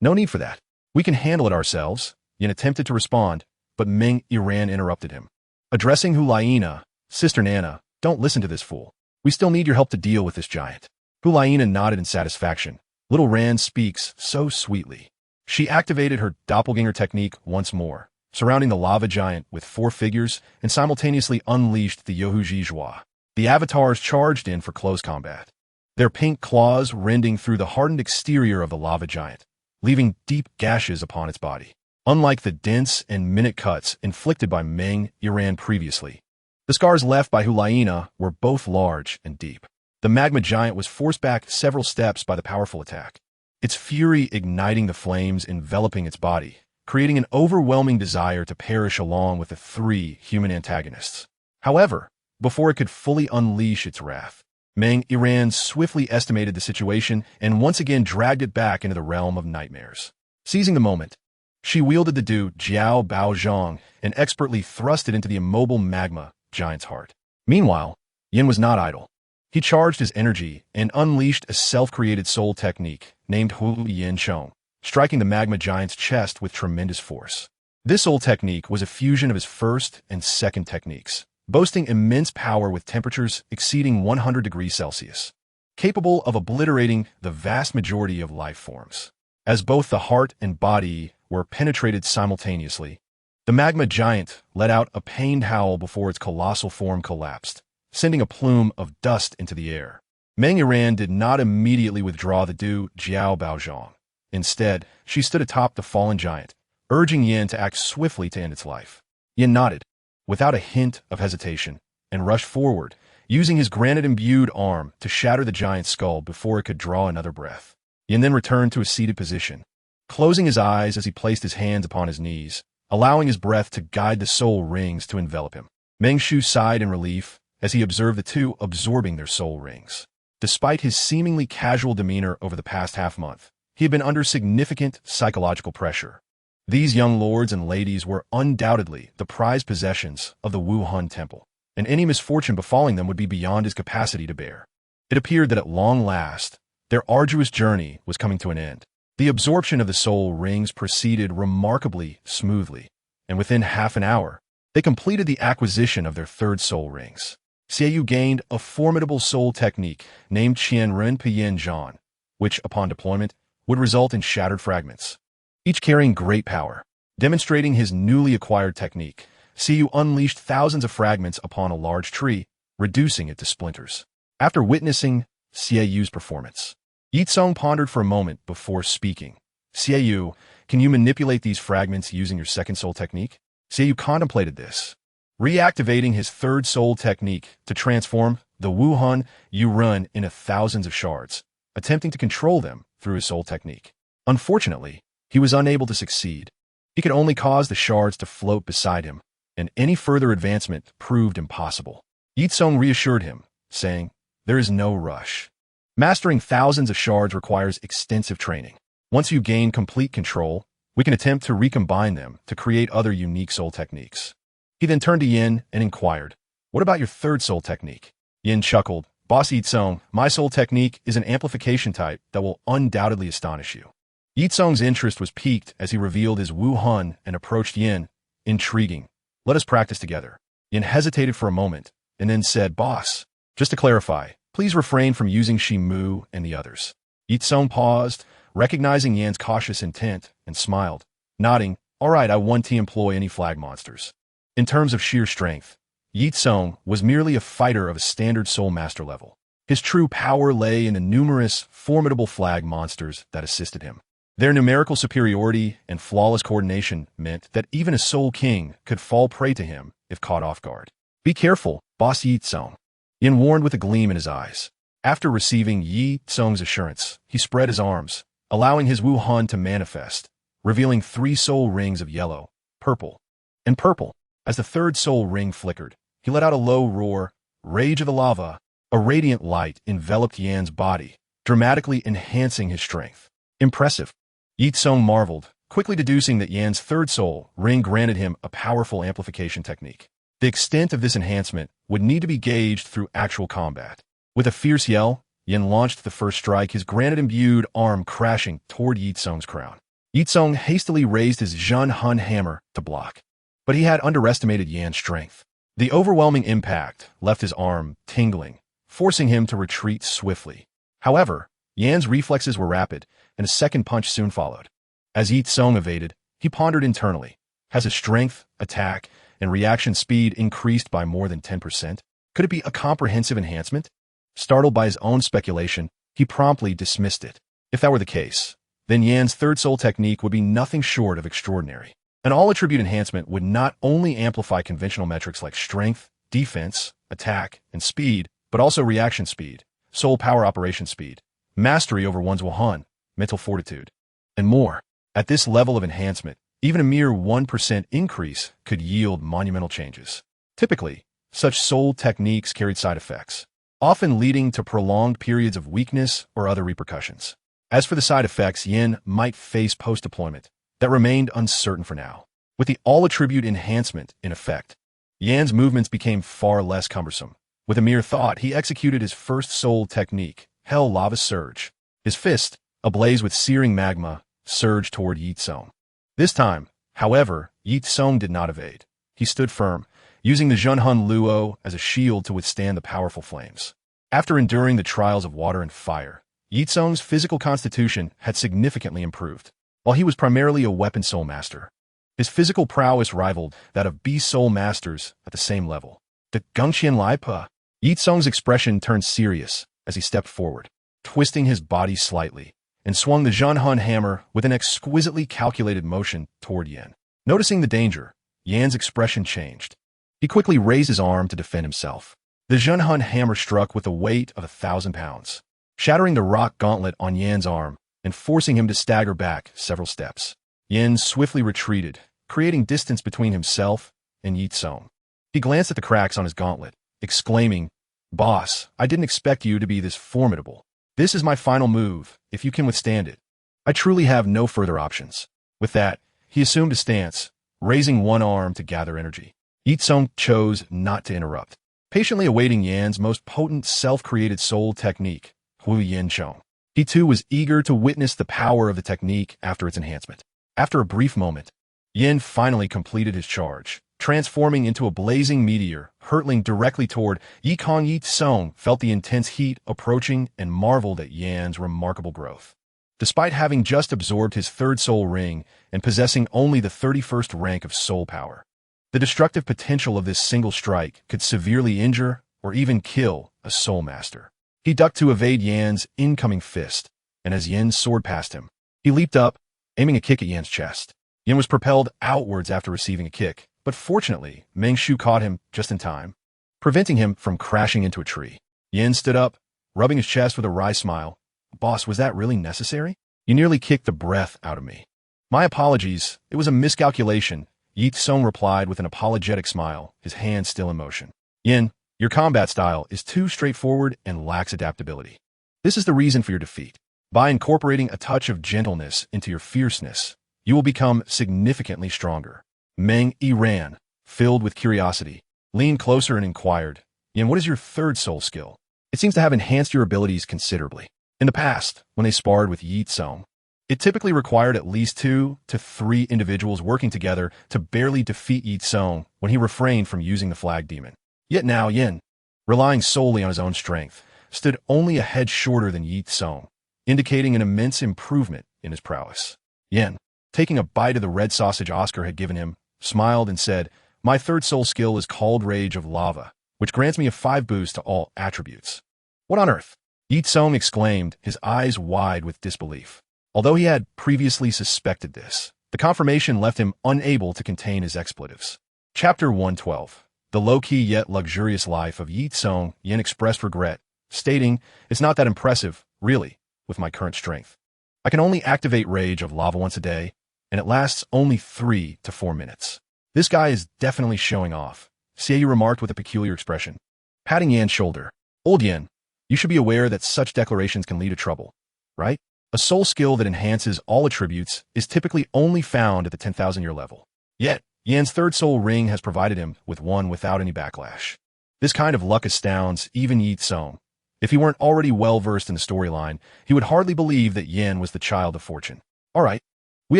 No need for that. We can handle it ourselves." Yin attempted to respond, but Meng Yiran interrupted him. Addressing Hulaina, "Sister Nana, don't listen to this fool. We still need your help to deal with this giant." Hulaina nodded in satisfaction. Little Ran speaks so sweetly. She activated her doppelganger technique once more, surrounding the lava giant with 4 figures and simultaneously unleashed the Yohuji Jua. The avatars charged in for close combat, their pink claws rending through the hardened exterior of the lava giant, leaving deep gashes upon its body. Unlike the dense and minute cuts inflicted by Meng Yiran previously, the scars left by Hulaina were both large and deep. The magma giant was forced back several steps by the powerful attack, its fury igniting the flames enveloping its body, creating an overwhelming desire to perish along with the 3 human antagonists. However, before it could fully unleash its wrath, Meng Yiran swiftly estimated the situation and once again dragged it back into the realm of nightmares. Seizing the moment, she wielded the Du Jiao Bao Zhang and expertly thrust it into the immobile magma giant's heart. Meanwhile, Yin was not idle. He charged his energy and unleashed a self-created soul technique named Hu Yin Chong, striking the magma giant's chest with tremendous force. This soul technique was a fusion of his first and second techniques, boasting immense power with temperatures exceeding 100 degrees Celsius, capable of obliterating the vast majority of life forms. As both the heart and body were penetrated simultaneously, the magma giant let out a pained howl before its colossal form collapsed, sending a plume of dust into the air. Meng Yiran did not immediately withdraw the Du Jiao Baozhang. Instead, she stood atop the fallen giant, urging Yin to act swiftly to end its life. Yin nodded, without a hint of hesitation, and rushed forward, using his granite-imbued arm to shatter the giant's skull before it could draw another breath. Yin then returned to a seated position, closing his eyes as he placed his hands upon his knees, allowing his breath to guide the soul rings to envelop him. Meng Shu sighed in relief as he observed the two absorbing their soul rings. Despite his seemingly casual demeanor over the past half-month, he had been under significant psychological pressure. These young lords and ladies were undoubtedly the prized possessions of the Wuhan Temple, and any misfortune befalling them would be beyond his capacity to bear. It appeared that at long last, their arduous journey was coming to an end. The absorption of the soul rings proceeded remarkably smoothly, and within half an hour, they completed the acquisition of their 3rd soul rings. Xie gained a formidable soul technique named Qianren Piyan Zhan, which, upon deployment, would result in shattered fragments, each carrying great power. Demonstrating his newly acquired technique, Xie unleashed thousands of fragments upon a large tree, reducing it to splinters. After witnessing Xieyu's performance, Ye Cong pondered for a moment before speaking. "Xie, can you manipulate these fragments using your 2nd soul technique?" Xie contemplated this, reactivating his 3rd soul technique to transform the Wuhan Yurun into thousands of shards, attempting to control them through his soul technique. Unfortunately, he was unable to succeed. He could only cause the shards to float beside him, and any further advancement proved impossible. Ye Cong reassured him, saying, "There is no rush. Mastering thousands of shards requires extensive training. Once you gain complete control, we can attempt to recombine them to create other unique soul techniques." He then turned to Yin and inquired, "What about your third soul technique?" Yin chuckled, "Boss Ye Cong, my soul technique is an amplification type that will undoubtedly astonish you." Ye Cong's interest was piqued as he revealed his Wu Hun and approached Yin. "Intriguing. Let us practice together." Yin hesitated for a moment and then said, "Boss, just to clarify, please refrain from using Shi Mu and the others." Ye Cong paused, recognizing Yan's cautious intent, and smiled, nodding, "All right, I won't employ any flag monsters." In terms of sheer strength, Ye Cong was merely a fighter of a standard soul master level. His true power lay in the numerous, formidable flag monsters that assisted him. Their numerical superiority and flawless coordination meant that even a soul king could fall prey to him if caught off guard. "Be careful, Boss Ye Cong," Yin warned with a gleam in his eyes. After receiving Ye Cong's assurance, he spread his arms, allowing his Wu Han to manifest, revealing 3 soul rings of yellow, purple, and purple. As the third soul ring flickered, he let out a low roar, "Rage of the Lava." A radiant light enveloped Yan's body, dramatically enhancing his strength. Impressive. Ye Cong marveled, quickly deducing that Yan's third soul ring granted him a powerful amplification technique. The extent of this enhancement would need to be gauged through actual combat. With a fierce yell, Yin launched the first strike, his granite-imbued arm crashing toward Ye Cong's crown. Ye Cong hastily raised his Haotian Hammer to block, but he had underestimated Yan's strength. The overwhelming impact left his arm tingling, forcing him to retreat swiftly. However, Yan's reflexes were rapid, and a second punch soon followed. As Ye Cong evaded, he pondered internally. Has his strength, attack, and reaction speed increased by more than 10%? Could it be a comprehensive enhancement? Startled by his own speculation, he promptly dismissed it. If that were the case, then Yan's third soul technique would be nothing short of extraordinary. An all-attribute enhancement would not only amplify conventional metrics like strength, defense, attack, and speed, but also reaction speed, soul power operation speed, mastery over one's Wu Han, mental fortitude, and more. At this level of enhancement, even a mere 1% increase could yield monumental changes. Typically, such soul techniques carried side effects, often leading to prolonged periods of weakness or other repercussions. As for the side effects Yin might face post-deployment, that remained uncertain for now. With the all-attribute enhancement in effect, Yan's movements became far less cumbersome. With a mere thought, he executed his first soul technique, Hell Lava Surge. His fist, ablaze with searing magma, surged toward Ye Cong. This time, however, Ye Cong did not evade. He stood firm, using the Zhenhun Luo as a shield to withstand the powerful flames. After enduring the trials of water and fire, Ye Cong's physical constitution had significantly improved. While he was primarily a weapon soul master, his physical prowess rivaled that of beast soul masters at the same level. The Gengqian Lai Pa. Ye Cong's expression turned serious as he stepped forward, twisting his body slightly, and swung the Zhenhun Hammer with an exquisitely calculated motion toward Yan. Noticing the danger, Yan's expression changed. He quickly raised his arm to defend himself. The Zhenhun Hammer struck with a weight of 1,000 pounds, shattering the rock gauntlet on Yan's arm and forcing him to stagger back several steps. Yan swiftly retreated, creating distance between himself and Ye Cong. He glanced at the cracks on his gauntlet, exclaiming, "Boss, I didn't expect you to be this formidable. This is my final move, if you can withstand it. I truly have no further options." With that, he assumed a stance, raising one arm to gather energy. Ye Cong chose not to interrupt, patiently awaiting Yan's most potent self-created soul technique, Hu Yin Chong. He too was eager to witness the power of the technique after its enhancement. After a brief moment, Yin finally completed his charge, transforming into a blazing meteor, hurtling directly toward Ye Cong. Ye Cong felt the intense heat approaching and marveled at Yan's remarkable growth. Despite having just absorbed his third soul ring and possessing only the 31st rank of soul power, the destructive potential of this single strike could severely injure or even kill a soul master. He ducked to evade Yan's incoming fist, and as Yin soared past him, he leaped up, aiming a kick at Yan's chest. Yin was propelled outwards after receiving a kick, but fortunately, Meng Shu caught him just in time, preventing him from crashing into a tree. Yin stood up, rubbing his chest with a wry smile. "Boss, was that really necessary? You nearly kicked the breath out of me." My apologies, it was a miscalculation, Ye Cong replied with an apologetic smile, his hands still in motion. Yin, your combat style is too straightforward and lacks adaptability. This is the reason for your defeat. By incorporating a touch of gentleness into your fierceness, you will become significantly stronger. Meng Yi ran, filled with curiosity, leaned closer and inquired, Yin, what is your third soul skill? It seems to have enhanced your abilities considerably. In the past, when they sparred with Ye Cong, it typically required at least 2 to 3 individuals working together to barely defeat Ye Cong when he refrained from using the flag demon. Yet now Yin, relying solely on his own strength, stood only a head shorter than Ye Cong, indicating an immense improvement in his prowess. Yin, taking a bite of the red sausage Oscar had given him, smiled and said, my third soul skill is called Rage of Lava, which grants me a 5 boost to all attributes. What on earth? Ye Cong exclaimed, his eyes wide with disbelief. Although he had previously suspected this, the confirmation left him unable to contain his expletives. Chapter 112. The low-key yet luxurious life of Ye Cong. Yin expressed regret, stating, it's not that impressive, really, with my current strength. I can only activate Rage of Lava once a day, and it lasts only 3 to 4 minutes. This guy is definitely showing off, Xie remarked with a peculiar expression. Patting Yan's shoulder. Old Yan, you should be aware that such declarations can lead to trouble, right? A soul skill that enhances all attributes is typically only found at the 10,000-year level. Yet, Yan's third soul ring has provided him with one without any backlash. This kind of luck astounds even Ye Cong. If he weren't already well-versed in the storyline, he would hardly believe that Yan was the child of fortune. All right, we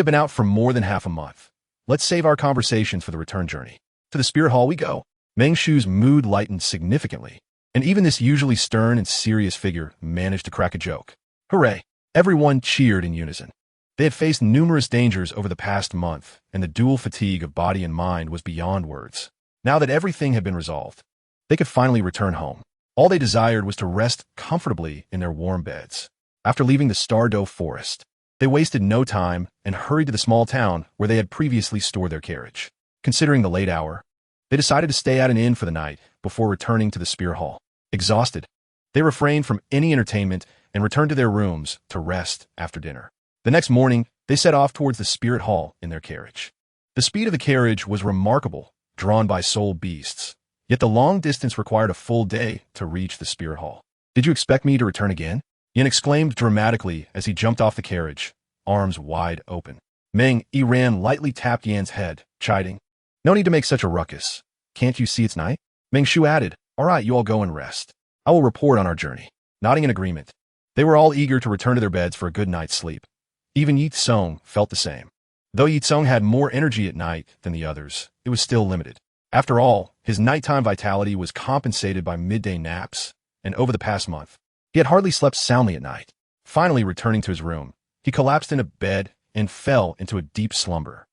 have been out for more than half a month. Let's save our conversations for the return journey. To the Spirit Hall we go. Meng Shu's mood lightened significantly, and even this usually stern and serious figure managed to crack a joke. Hooray! Everyone cheered in unison. They had faced numerous dangers over the past month, and the dual fatigue of body and mind was beyond words. Now that everything had been resolved, they could finally return home. All they desired was to rest comfortably in their warm beds. After leaving the Stardoe Forest, they wasted no time and hurried to the small town where they had previously stored their carriage. Considering the late hour, they decided to stay at an inn for the night before returning to the Spirit Hall. Exhausted, they refrained from any entertainment and returned to their rooms to rest after dinner. The next morning, they set off towards the Spirit Hall in their carriage. The speed of the carriage was remarkable, drawn by soul beasts, yet the long distance required a full day to reach the Spirit Hall. Did you expect me to return again? Yin exclaimed dramatically as he jumped off the carriage, arms wide open. Meng Yi ran lightly tapped Yan's head, chiding, no need to make such a ruckus. Can't you see it's night? Meng Shu added, all right, you all go and rest. I will report on our journey. Nodding in agreement, they were all eager to return to their beds for a good night's sleep. Even Ye Cong felt the same. Though Ye Cong had more energy at night than the others, it was still limited. After all, his nighttime vitality was compensated by midday naps, and over the past month, he had hardly slept soundly at night. Finally returning to his room, he collapsed in a bed and fell into a deep slumber.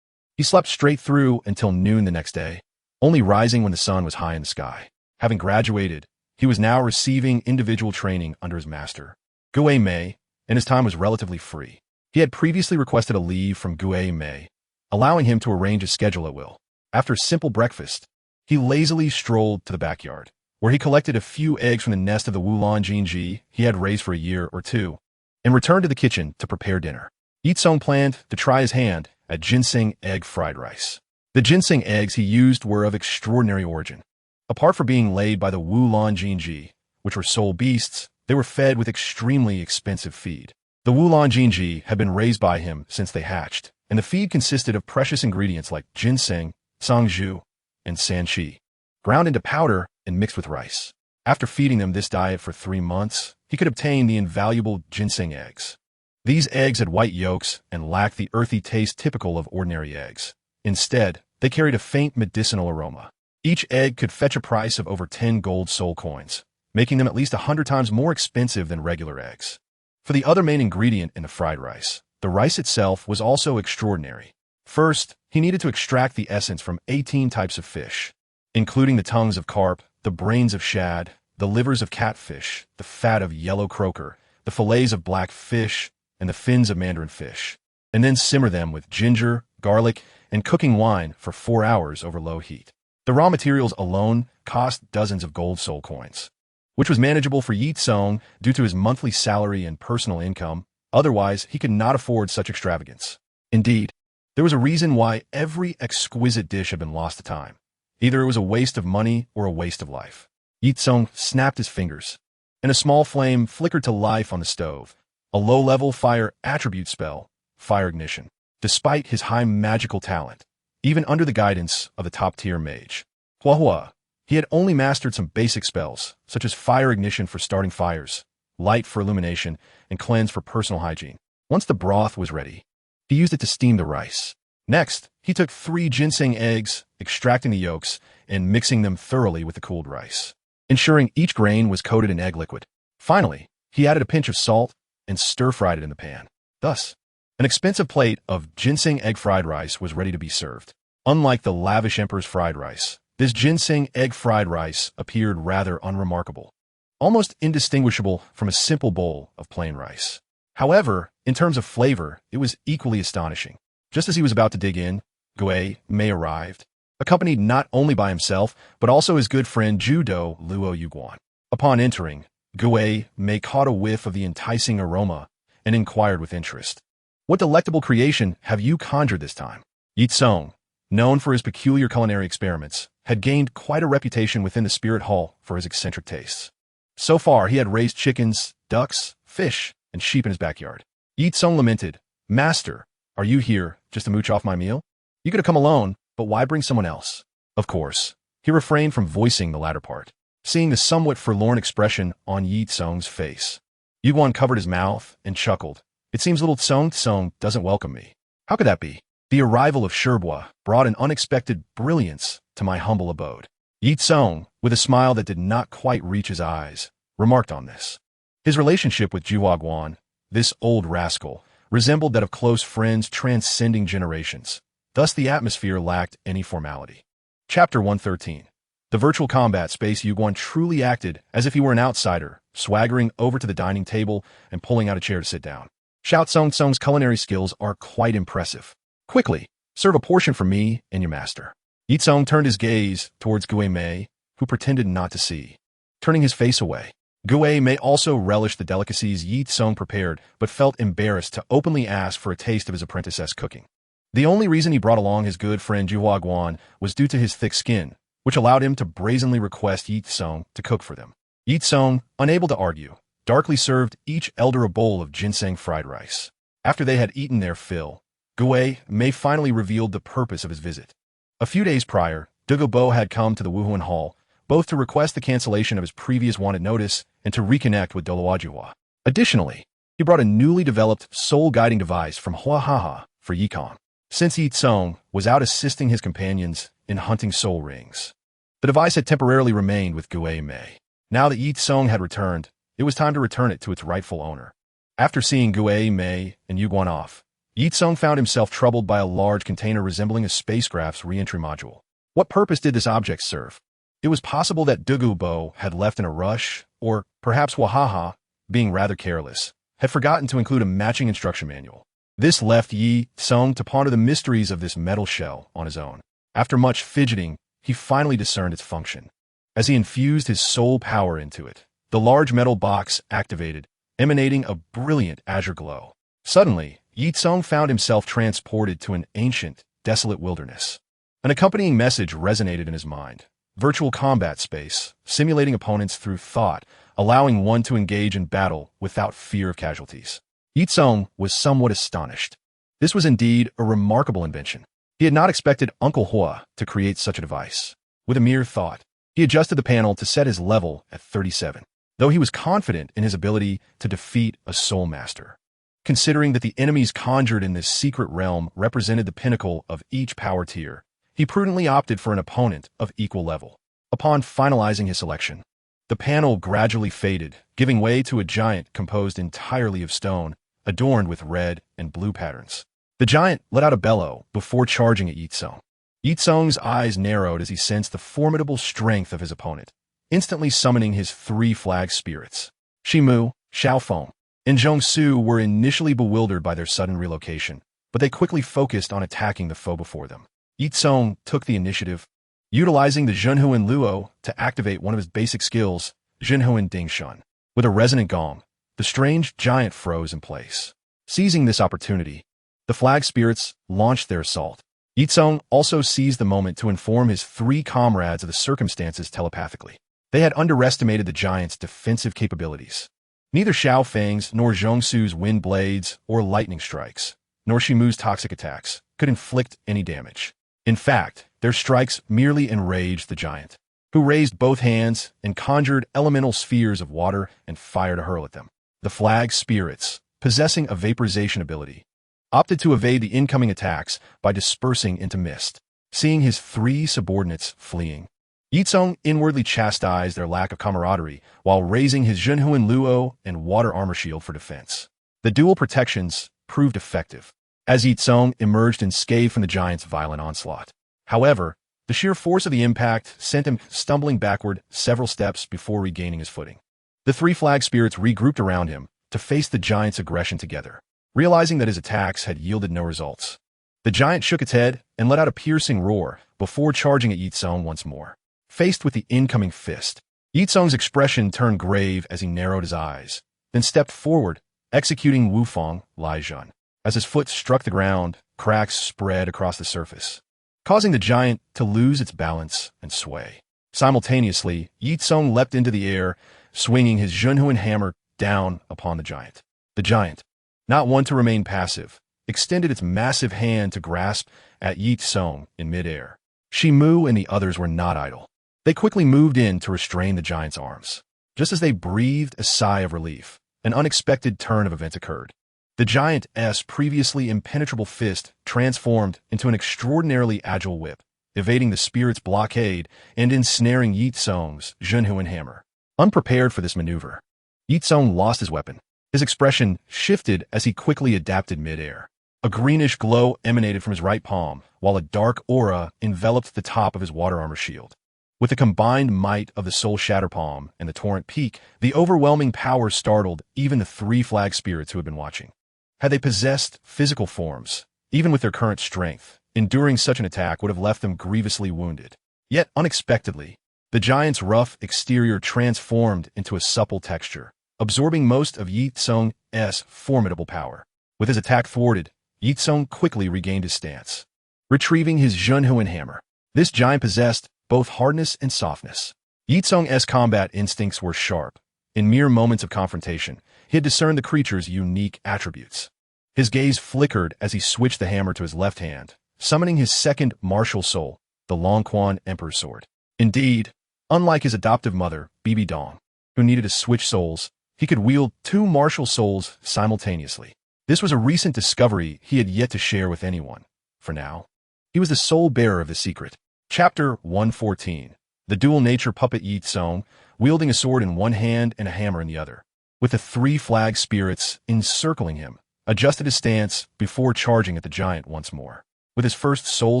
He slept straight through until noon the next day, only rising when the sun was high in the sky. Having graduated, he was now receiving individual training under his master, Gue Mei, and his time was relatively free. He had previously requested a leave from Gue Mei, allowing him to arrange his schedule at will. After a simple breakfast, he lazily strolled to the backyard, where he collected a few eggs from the nest of the Wulong Jinji he had raised for a year or two, and returned to the kitchen to prepare dinner. Ye Cong planned to try his hand at ginseng egg fried rice. The ginseng eggs he used were of extraordinary origin. Apart from being laid by the Wulong Jinji, which were soul beasts, they were fed with extremely expensive feed. The Wulong Jinji had been raised by him since they hatched, and the feed consisted of precious ingredients like ginseng, sangju, and sanqi, ground into powder and mixed with rice. After feeding them this diet for 3 months, he could obtain the invaluable ginseng eggs. These eggs had white yolks and lacked the earthy taste typical of ordinary eggs. Instead, they carried a faint medicinal aroma. Each egg could fetch a price of over 10 gold soul coins, making them at least 100 times more expensive than regular eggs. For the other main ingredient in the fried rice, the rice itself was also extraordinary. First, he needed to extract the essence from 18 types of fish, including the tongues of carp, the brains of shad, the livers of catfish, the fat of yellow croaker, the fillets of black fish, and the fins of mandarin fish, and then simmer them with ginger, garlic, and cooking wine for 4 hours over low heat. The raw materials alone cost dozens of gold soul coins, which was manageable for Ye Cong due to his monthly salary and personal income. Otherwise, he could not afford such extravagance. Indeed, There was a reason why every exquisite dish had been lost to time. Either it was a waste of money or a waste of life. Ye Cong snapped his fingers, and a small flame flickered to life on the stove. A low-level fire attribute spell, fire ignition. Despite his high magical talent, even under the guidance of the top-tier mage, Hua, he had only mastered some basic spells, such as fire ignition for starting fires, light for illumination, and cleanse for personal hygiene. Once the broth was ready, he used it to steam the rice. Next, he took 3 ginseng eggs, extracting the yolks, and mixing them thoroughly with the cooled rice, ensuring each grain was coated in egg liquid. Finally, he added a pinch of salt and stir-fried it in the pan. Thus, an expensive plate of ginseng egg fried rice was ready to be served. Unlike the lavish emperor's fried rice, this ginseng egg fried rice appeared rather unremarkable, almost indistinguishable from a simple bowl of plain rice. However, in terms of flavor, it was equally astonishing. Just as he was about to dig in, Gui Mei arrived, accompanied not only by himself, but also his good friend Douluo Yuguan. Upon entering, Gui Mei caught a whiff of the enticing aroma and inquired with interest, "What delectable creation have you conjured this time?" Ye Cong, known for his peculiar culinary experiments, had gained quite a reputation within the Spirit Hall for his eccentric tastes. So far, he had raised chickens, ducks, fish, and sheep in his backyard. Ye Cong lamented, "Master, are you here just to mooch off my meal? You could have come alone, but why bring someone else?" Of course, he refrained from voicing the latter part, seeing the somewhat forlorn expression on Ye Cong's face. Yuguan covered his mouth and chuckled. "It seems little Cong doesn't welcome me. How could that be? The arrival of Sherbois brought an unexpected brilliance to my humble abode." Ye Cong, with a smile that did not quite reach his eyes, remarked on this. His relationship with Guan, this old rascal, resembled that of close friends transcending generations. Thus the atmosphere lacked any formality. Chapter 113. The virtual combat space. Yuguan truly acted as if he were an outsider, swaggering over to the dining table and pulling out a chair to sit down. "Xiao Cong's culinary skills are quite impressive. Quickly, serve a portion for me and your master." Ye Cong turned his gaze towards Gui Mei, who pretended not to see, turning his face away. Gui Mei also relished the delicacies Ye Cong prepared, but felt embarrassed to openly ask for a taste of his apprentice's cooking. The only reason he brought along his good friend Guan was due to his thick skin, which allowed him to brazenly request Ye Cong to cook for them. Ye Cong, unable to argue, darkly served each elder a bowl of ginseng fried rice. After they had eaten their fill, Gui Mei finally revealed the purpose of his visit. A few days prior, Douluo had come to the Wuhuan Hall, both to request the cancellation of his previous wanted notice and to reconnect with Douluo. Additionally, he brought a newly developed soul-guiding device from Hua for Ye Cong, since Ye Cong was out assisting his companions in hunting soul rings. The device had temporarily remained with Gui Mei. Now that Ye Cong had returned, it was time to return it to its rightful owner. After seeing Gui Mei and Yuguan off, Ye Cong found himself troubled by a large container resembling a spacecraft's re-entry module. What purpose did this object serve? It was possible that Douluo had left in a rush, or perhaps Wahaha, being rather careless, had forgotten to include a matching instruction manual. This left Ye Cong to ponder the mysteries of this metal shell on his own. After much fidgeting, he finally discerned its function. As he infused his soul power into it, the large metal box activated, emanating a brilliant azure glow. Suddenly, Ye Cong found himself transported to an ancient, desolate wilderness. An accompanying message resonated in his mind. Virtual combat space, simulating opponents through thought, allowing one to engage in battle without fear of casualties. Ye Cong was somewhat astonished. This was indeed a remarkable invention. He had not expected Uncle Hua to create such a device. With a mere thought, he adjusted the panel to set his level at 37, though he was confident in his ability to defeat a soul master. Considering that the enemies conjured in this secret realm represented the pinnacle of each power tier, he prudently opted for an opponent of equal level. Upon finalizing his selection, the panel gradually faded, giving way to a giant composed entirely of stone, adorned with red and blue patterns. The giant let out a bellow before charging at Ye Cong. Ye Cong's eyes narrowed as he sensed the formidable strength of his opponent, instantly summoning his 3 flag spirits. Shimu, Xiaofeng, and Zhongsu were initially bewildered by their sudden relocation, but they quickly focused on attacking the foe before them. Ye Cong took the initiative, utilizing the Zhenhuan Luo to activate one of his basic skills, Zhenhuan Dingshun. With a resonant gong, the strange giant froze in place. Seizing this opportunity, The flag spirits launched their assault. Ye Cong also seized the moment to inform his 3 comrades of the circumstances telepathically. They had underestimated the giant's defensive capabilities. Neither Xiao Feng's nor Zhongsu's wind blades or lightning strikes, nor Shimu's toxic attacks, could inflict any damage. In fact, their strikes merely enraged the giant, who raised both hands and conjured elemental spheres of water and fire to hurl at them. The flag spirits, possessing a vaporization ability, opted to evade the incoming attacks by dispersing into mist. Seeing his 3 subordinates fleeing, Ye Cong inwardly chastised their lack of camaraderie while raising his Zhenhuan Luo and water armor shield for defense. The dual protections proved effective, as Ye Cong emerged unscathed from the giant's violent onslaught. However, the sheer force of the impact sent him stumbling backward several steps before regaining his footing. The 3 flag spirits regrouped around him to face the giant's aggression together, realizing that his attacks had yielded no results. The giant shook its head and let out a piercing roar before charging at Ye Cong once more. Faced with the incoming fist, Ye Cong's expression turned grave as he narrowed his eyes, then stepped forward, executing Wufang Lai Zhun. As his foot struck the ground, cracks spread across the surface, causing the giant to lose its balance and sway. Simultaneously, Ye Cong leapt into the air, swinging his Zhenhuan hammer down upon the giant. The giant, not one to remain passive, extended its massive hand to grasp at Ye Cong in midair. Shimu and the others were not idle. They quickly moved in to restrain the giant's arms. Just as they breathed a sigh of relief, an unexpected turn of events occurred. The giant's previously impenetrable fist transformed into an extraordinarily agile whip, evading the spirit's blockade and ensnaring Ye Cong's Zhenhuan hammer. Unprepared for this maneuver, Ye Cong lost his weapon. His expression shifted as he quickly adapted midair. A greenish glow emanated from his right palm, while a dark aura enveloped the top of his water armor shield. With the combined might of the Soul Shatter Palm and the Torrent Peak, the overwhelming power startled even the 3 flag spirits who had been watching. Had they possessed physical forms, even with their current strength, enduring such an attack would have left them grievously wounded. Yet, unexpectedly, the giant's rough exterior transformed into a supple texture, absorbing most of Ye Cong's formidable power. With his attack thwarted, Ye Cong quickly regained his stance, retrieving his Zhenhuan hammer. This giant possessed both hardness and softness. Ye Cong's combat instincts were sharp. In mere moments of confrontation, he had discerned the creature's unique attributes. His gaze flickered as he switched the hammer to his left hand, summoning his second martial soul, the Long Quan Emperor's Sword. Indeed, unlike his adoptive mother, Bibi Dong, who needed to switch souls, he could wield 2 martial souls simultaneously. This was a recent discovery he had yet to share with anyone. For now, he was the sole bearer of the secret. Chapter 114. The dual-nature puppet Ye Cong, wielding a sword in one hand and a hammer in the other, with the 3 flag spirits encircling him, adjusted his stance before charging at the giant once more. With his first soul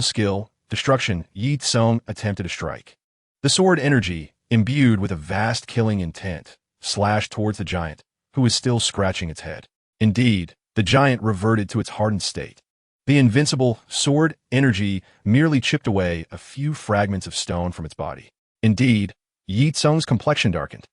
skill, destruction, Ye Cong attempted a strike. The sword energy, imbued with a vast killing intent, slashed towards the giant, who was still scratching its head. Indeed, the giant reverted to its hardened state. The invincible sword energy merely chipped away a few fragments of stone from its body. Indeed, Ye Cong's complexion darkened.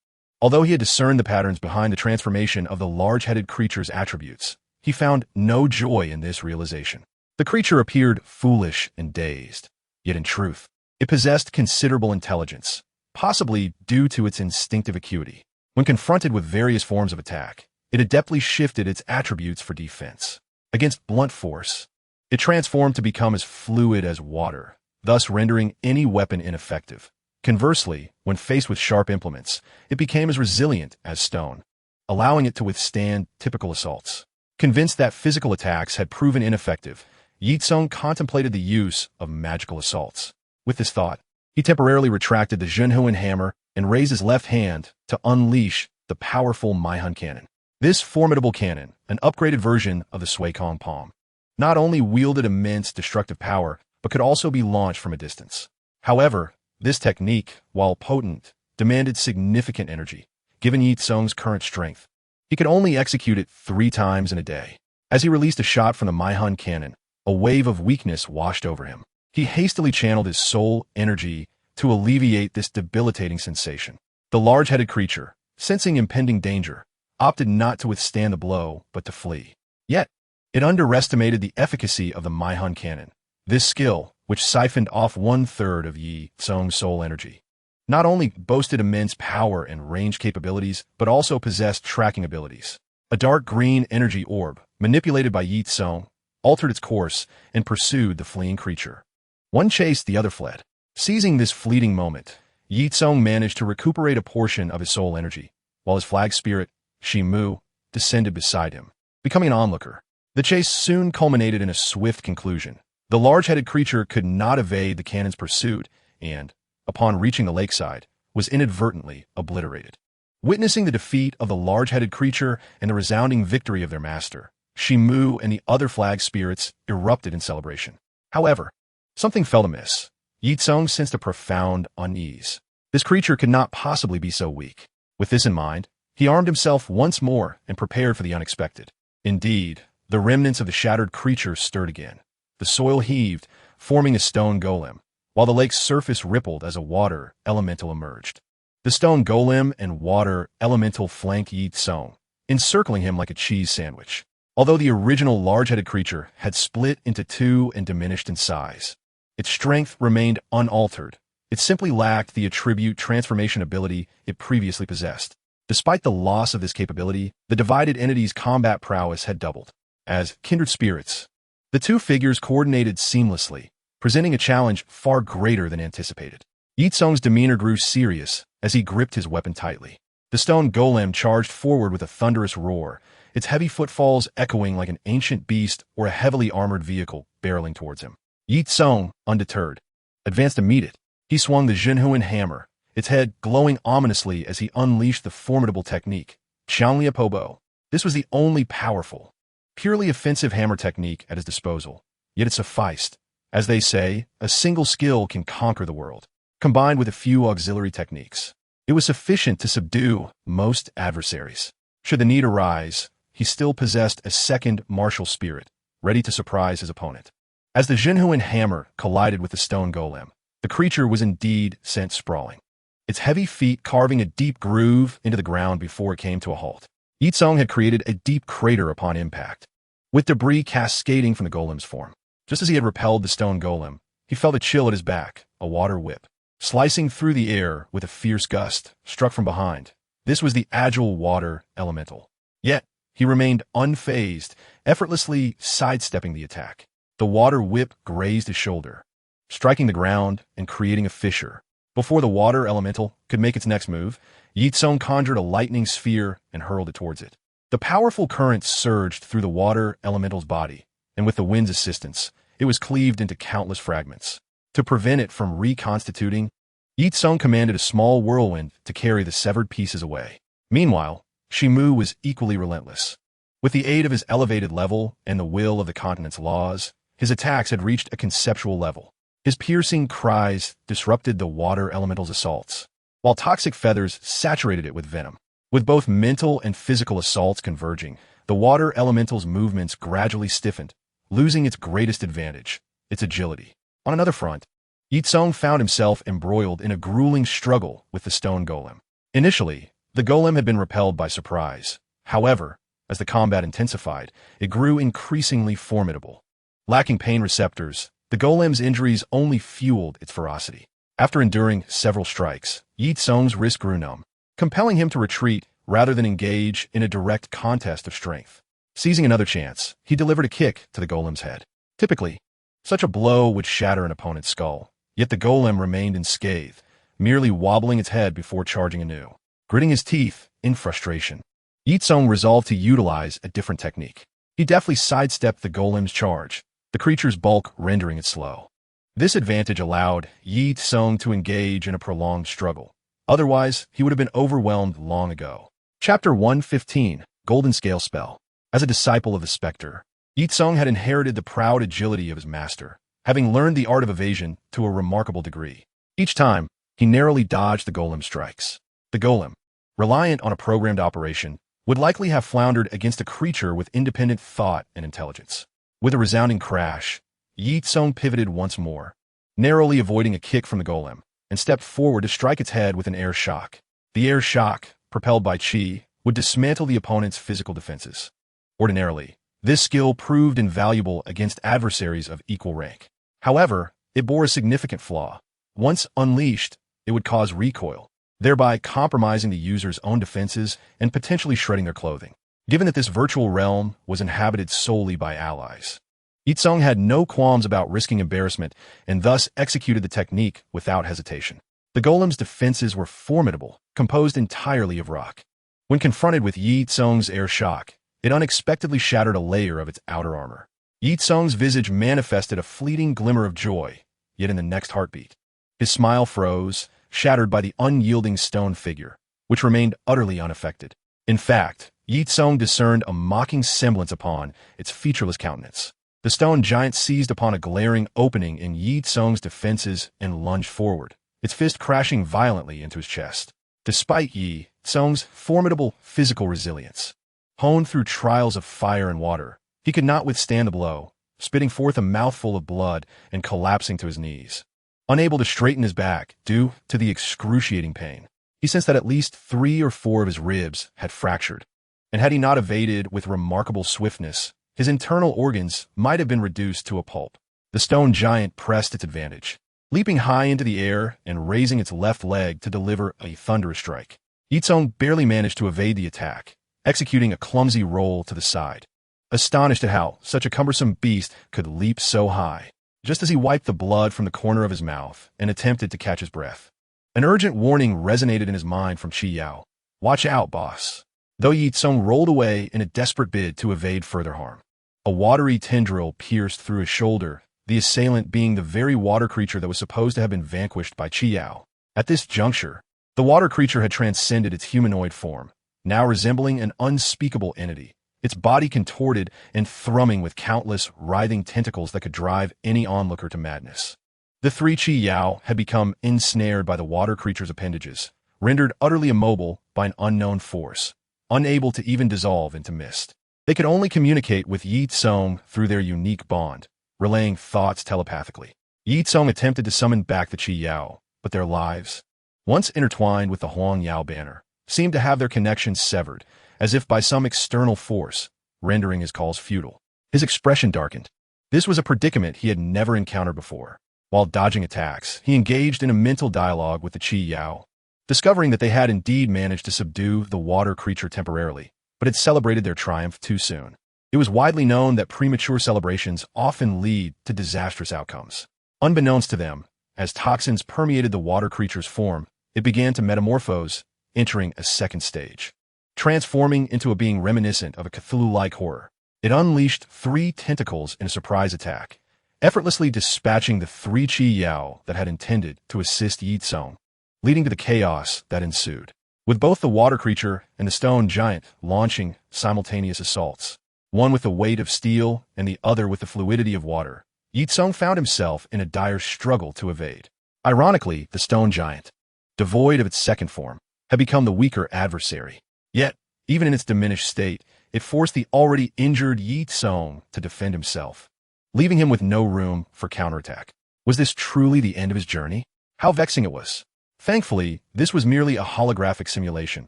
Although he had discerned the patterns behind the transformation of the large-headed creature's attributes, he found no joy in this realization. The creature appeared foolish and dazed, yet in truth, it possessed considerable intelligence, possibly due to its instinctive acuity. When confronted with various forms of attack, it adeptly shifted its attributes for defense. Against blunt force, it transformed to become as fluid as water, thus rendering any weapon ineffective. Conversely, when faced with sharp implements, it became as resilient as stone, allowing it to withstand typical assaults. Convinced that physical attacks had proven ineffective, Ye Cong contemplated the use of magical assaults. With this thought, he temporarily retracted the Zhenhuan hammer and raised his left hand to unleash the powerful Maihun cannon. This formidable cannon, an upgraded version of the Ye Cong palm, not only wielded immense destructive power, but could also be launched from a distance. However, this technique, while potent, demanded significant energy, given Ye Cong's current strength. He could only execute it 3 times in a day. As he released a shot from the Maihun cannon, a wave of weakness washed over him. He hastily channeled his soul energy to alleviate this debilitating sensation. The large-headed creature, sensing impending danger, opted not to withstand the blow, but to flee. Yet, It underestimated the efficacy of the Maihun cannon. This skill, which siphoned off 1/3 of Ye Cong's soul energy, not only boasted immense power and range capabilities, but also possessed tracking abilities. A dark green energy orb, manipulated by Ye Cong, altered its course and pursued the fleeing creature. One chased, the other fled. Seizing this fleeting moment, Ye Cong managed to recuperate a portion of his soul energy, while his flag spirit, Shimu, descended beside him, becoming an onlooker. The chase soon culminated in a swift conclusion. The large-headed creature could not evade the cannon's pursuit and, upon reaching the lakeside, was inadvertently obliterated. Witnessing the defeat of the large-headed creature and the resounding victory of their master, Shimu and the other flag spirits erupted in celebration. However, something felt amiss. Ye Cong sensed a profound unease. This creature could not possibly be so weak. With this in mind, he armed himself once more and prepared for the unexpected. Indeed, the remnants of the shattered creature stirred again. The soil heaved, forming a stone golem, while the lake's surface rippled as a water elemental emerged. The stone golem and water elemental flanked Ye Cong, encircling him like a cheese sandwich. Although the original large-headed creature had split into two and diminished in size, its strength remained unaltered. It simply lacked the attribute transformation ability it previously possessed. Despite the loss of this capability, the divided entity's combat prowess had doubled. As kindred spirits, the two figures coordinated seamlessly, presenting a challenge far greater than anticipated. Ye Cong's demeanor grew serious as he gripped his weapon tightly. The stone golem charged forward with a thunderous roar, its heavy footfalls echoing like an ancient beast or a heavily armored vehicle barreling towards him. Ye Cong, undeterred, advanced to meet it. He swung the Haotian Hammer, its head glowing ominously as he unleashed the formidable technique, Qianglia Pobo. This was the only powerful, purely offensive hammer technique at his disposal, yet it sufficed. As they say, a single skill can conquer the world. Combined with a few auxiliary techniques, it was sufficient to subdue most adversaries. Should the need arise, he still possessed a second martial spirit, ready to surprise his opponent. As the Haotian Hammer collided with the stone golem, the creature was indeed sent sprawling, its heavy feet carving a deep groove into the ground before it came to a halt. Ye Cong had created a deep crater upon impact, with debris cascading from the golem's form. Just as he had repelled the stone golem, he felt a chill at his back, a water whip, slicing through the air with a fierce gust, struck from behind. This was the agile water elemental. Yet, he remained unfazed, effortlessly sidestepping the attack. The water whip grazed his shoulder, striking the ground and creating a fissure. Before the water elemental could make its next move, Ye Cong conjured a lightning sphere and hurled it towards it. The powerful current surged through the water elemental's body, and with the wind's assistance, it was cleaved into countless fragments. To prevent it from reconstituting, Ye Cong commanded a small whirlwind to carry the severed pieces away. Meanwhile, Shimu was equally relentless. With the aid of his elevated level and the will of the continent's laws, his attacks had reached a conceptual level. His piercing cries disrupted the water elemental's assaults, while toxic feathers saturated it with venom. With both mental and physical assaults converging, the water elemental's movements gradually stiffened, losing its greatest advantage, its agility. On another front, Ye Cong found himself embroiled in a grueling struggle with the stone golem. Initially, the golem had been repelled by surprise. However, as the combat intensified, it grew increasingly formidable. Lacking pain receptors, the golem's injuries only fueled its ferocity. After enduring several strikes, Ye Cong's wrist grew numb, compelling him to retreat rather than engage in a direct contest of strength. Seizing another chance, he delivered a kick to the golem's head. Typically, such a blow would shatter an opponent's skull, yet the golem remained unscathed, merely wobbling its head before charging anew. Gritting his teeth in frustration, Ye Cong resolved to utilize a different technique. He deftly sidestepped the golem's charge, the creature's bulk rendering it slow. This advantage allowed Ye Cong to engage in a prolonged struggle. Otherwise, he would have been overwhelmed long ago. Chapter 115, Golden Scale Spell. As a disciple of the Spectre, Ye Cong had inherited the proud agility of his master, having learned the art of evasion to a remarkable degree. Each time, he narrowly dodged the golem's strikes. The golem, reliant on a programmed operation, would likely have floundered against a creature with independent thought and intelligence. With a resounding crash, Ye Cong pivoted once more, narrowly avoiding a kick from the golem, and stepped forward to strike its head with an air shock. The air shock, propelled by Qi, would dismantle the opponent's physical defenses. Ordinarily, This skill proved invaluable against adversaries of equal rank. However, it bore a significant flaw. Once unleashed, it would cause recoil, thereby compromising the user's own defenses and potentially shredding their clothing. Given that this virtual realm was inhabited solely by allies, Ye Cong had no qualms about risking embarrassment and thus executed the technique without hesitation. The golem's defenses were formidable, composed entirely of rock. When confronted with Ye Cong's air shock, it unexpectedly shattered a layer of its outer armor. Ye Cong's visage manifested a fleeting glimmer of joy, yet in the next heartbeat, his smile froze, shattered by the unyielding stone figure, which remained utterly unaffected. In fact, Ye Cong discerned a mocking semblance upon its featureless countenance. The stone giant seized upon a glaring opening in Ye Cong's defenses and lunged forward, its fist crashing violently into his chest. Despite Ye Cong's formidable physical resilience, honed through trials of fire and water, he could not withstand the blow, spitting forth a mouthful of blood and collapsing to his knees. Unable to straighten his back due to the excruciating pain, he sensed that at least 3 or 4 of his ribs had fractured, and had he not evaded with remarkable swiftness, his internal organs might have been reduced to a pulp. The stone giant pressed its advantage, leaping high into the air and raising its left leg to deliver a thunderous strike. Ye Cong barely managed to evade the attack, executing a clumsy roll to the side, astonished at how such a cumbersome beast could leap so high. Just as he wiped the blood from the corner of his mouth and attempted to catch his breath, an urgent warning resonated in his mind from Chi Yao. "Watch out, boss." Though Ye Cong rolled away in a desperate bid to evade further harm, a watery tendril pierced through his shoulder, the assailant being the very water creature that was supposed to have been vanquished by Chi Yao. At this juncture, the water creature had transcended its humanoid form, now resembling an unspeakable entity, its body contorted and thrumming with countless writhing tentacles that could drive any onlooker to madness. The 3 Chi Yao had become ensnared by the water creature's appendages, rendered utterly immobile by an unknown force, unable to even dissolve into mist. They could only communicate with Ye Cong through their unique bond, relaying thoughts telepathically. Ye Cong attempted to summon back the Chi Yao, but their lives, once intertwined with the Huang Yao banner, seemed to have their connections severed, as if by some external force, rendering his calls futile. His expression darkened. This was a predicament he had never encountered before. While dodging attacks, he engaged in a mental dialogue with the Chi Yao, discovering that they had indeed managed to subdue the water creature temporarily, but had celebrated their triumph too soon. It was widely known that premature celebrations often lead to disastrous outcomes. Unbeknownst to them, as toxins permeated the water creature's form, it began to metamorphose, entering a second stage. Transforming into a being reminiscent of a Cthulhu-like horror, it unleashed 3 tentacles in a surprise attack, effortlessly dispatching the 3 Chi Yao that had intended to assist Ye Cong, leading to the chaos that ensued, with both the water creature and the stone giant launching simultaneous assaults, one with the weight of steel and the other with the fluidity of water. Ye Cong found himself in a dire struggle to evade. Ironically, the stone giant, devoid of its second form, had become the weaker adversary. Yet, even in its diminished state, it forced the already injured Ye Cong to defend himself, leaving him with no room for counterattack. Was this truly the end of his journey? How vexing it was. Thankfully, this was merely a holographic simulation.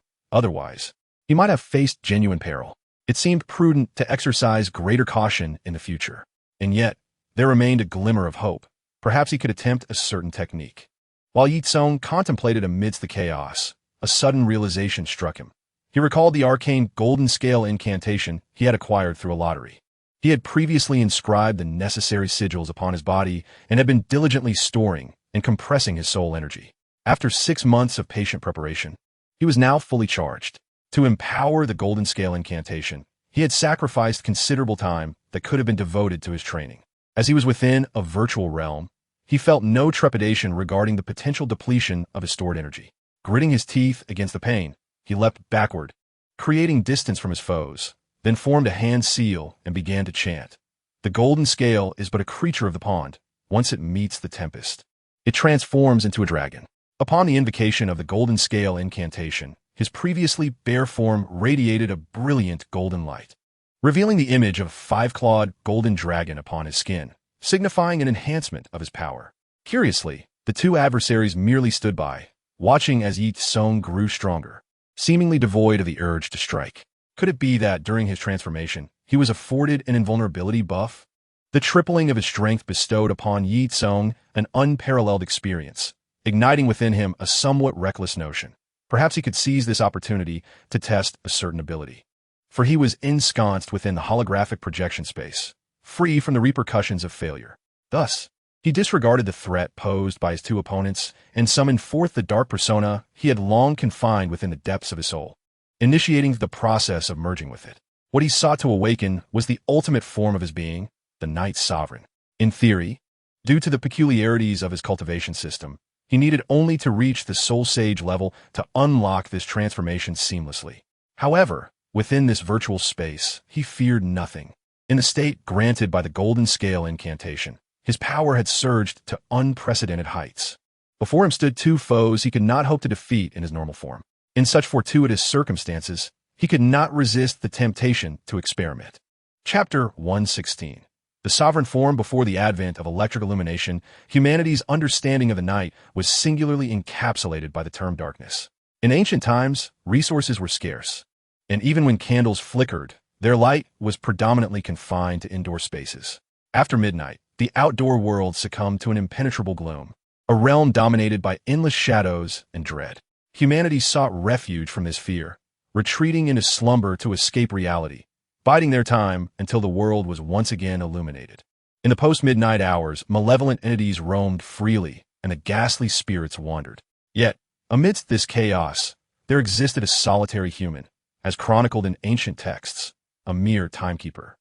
Otherwise, he might have faced genuine peril. It seemed prudent to exercise greater caution in the future. And yet, there remained a glimmer of hope. Perhaps he could attempt a certain technique. While Ye Cong contemplated amidst the chaos, a sudden realization struck him. He recalled the arcane golden scale incantation he had acquired through a lottery. He had previously inscribed the necessary sigils upon his body and had been diligently storing and compressing his soul energy. After 6 months of patient preparation, he was now fully charged. To empower the golden scale incantation, he had sacrificed considerable time that could have been devoted to his training. As he was within a virtual realm, he felt no trepidation regarding the potential depletion of his stored energy. Gritting his teeth against the pain, he leapt backward, creating distance from his foes, then formed a hand seal and began to chant. The golden scale is but a creature of the pond. Once it meets the tempest, it transforms into a dragon. Upon the invocation of the golden scale incantation, his previously bare form radiated a brilliant golden light, revealing the image of a 5-clawed golden dragon upon his skin, signifying an enhancement of his power. Curiously, the 2 adversaries merely stood by, watching as Ye Cong grew stronger, seemingly devoid of the urge to strike. Could it be that during his transformation, he was afforded an invulnerability buff. The tripling of his strength bestowed upon Ye Cong an unparalleled experience, igniting within him a somewhat reckless notion. Perhaps he could seize this opportunity to test a certain ability. For he was ensconced within the holographic projection space, free from the repercussions of failure. Thus, he disregarded the threat posed by his two opponents and summoned forth the dark persona he had long confined within the depths of his soul, initiating the process of merging with it. What he sought to awaken was the ultimate form of his being, the Night Sovereign. In theory, due to the peculiarities of his cultivation system, he needed only to reach the Soul Sage level to unlock this transformation seamlessly. However, within this virtual space, he feared nothing. In the state granted by the Golden Scale incantation, his power had surged to unprecedented heights. Before him stood two foes he could not hope to defeat in his normal form. In such fortuitous circumstances, he could not resist the temptation to experiment. Chapter 116. The sovereign form. Before the advent of electric illumination, humanity's understanding of the night was singularly encapsulated by the term darkness. In ancient times, resources were scarce, and even when candles flickered, their light was predominantly confined to indoor spaces. After midnight, the outdoor world succumbed to an impenetrable gloom, a realm dominated by endless shadows and dread. Humanity sought refuge from this fear, retreating into slumber to escape reality, biding their time until the world was once again illuminated. In the post-midnight hours, malevolent entities roamed freely, and the ghastly spirits wandered. Yet, amidst this chaos, there existed a solitary human, as chronicled in ancient texts, a mere timekeeper.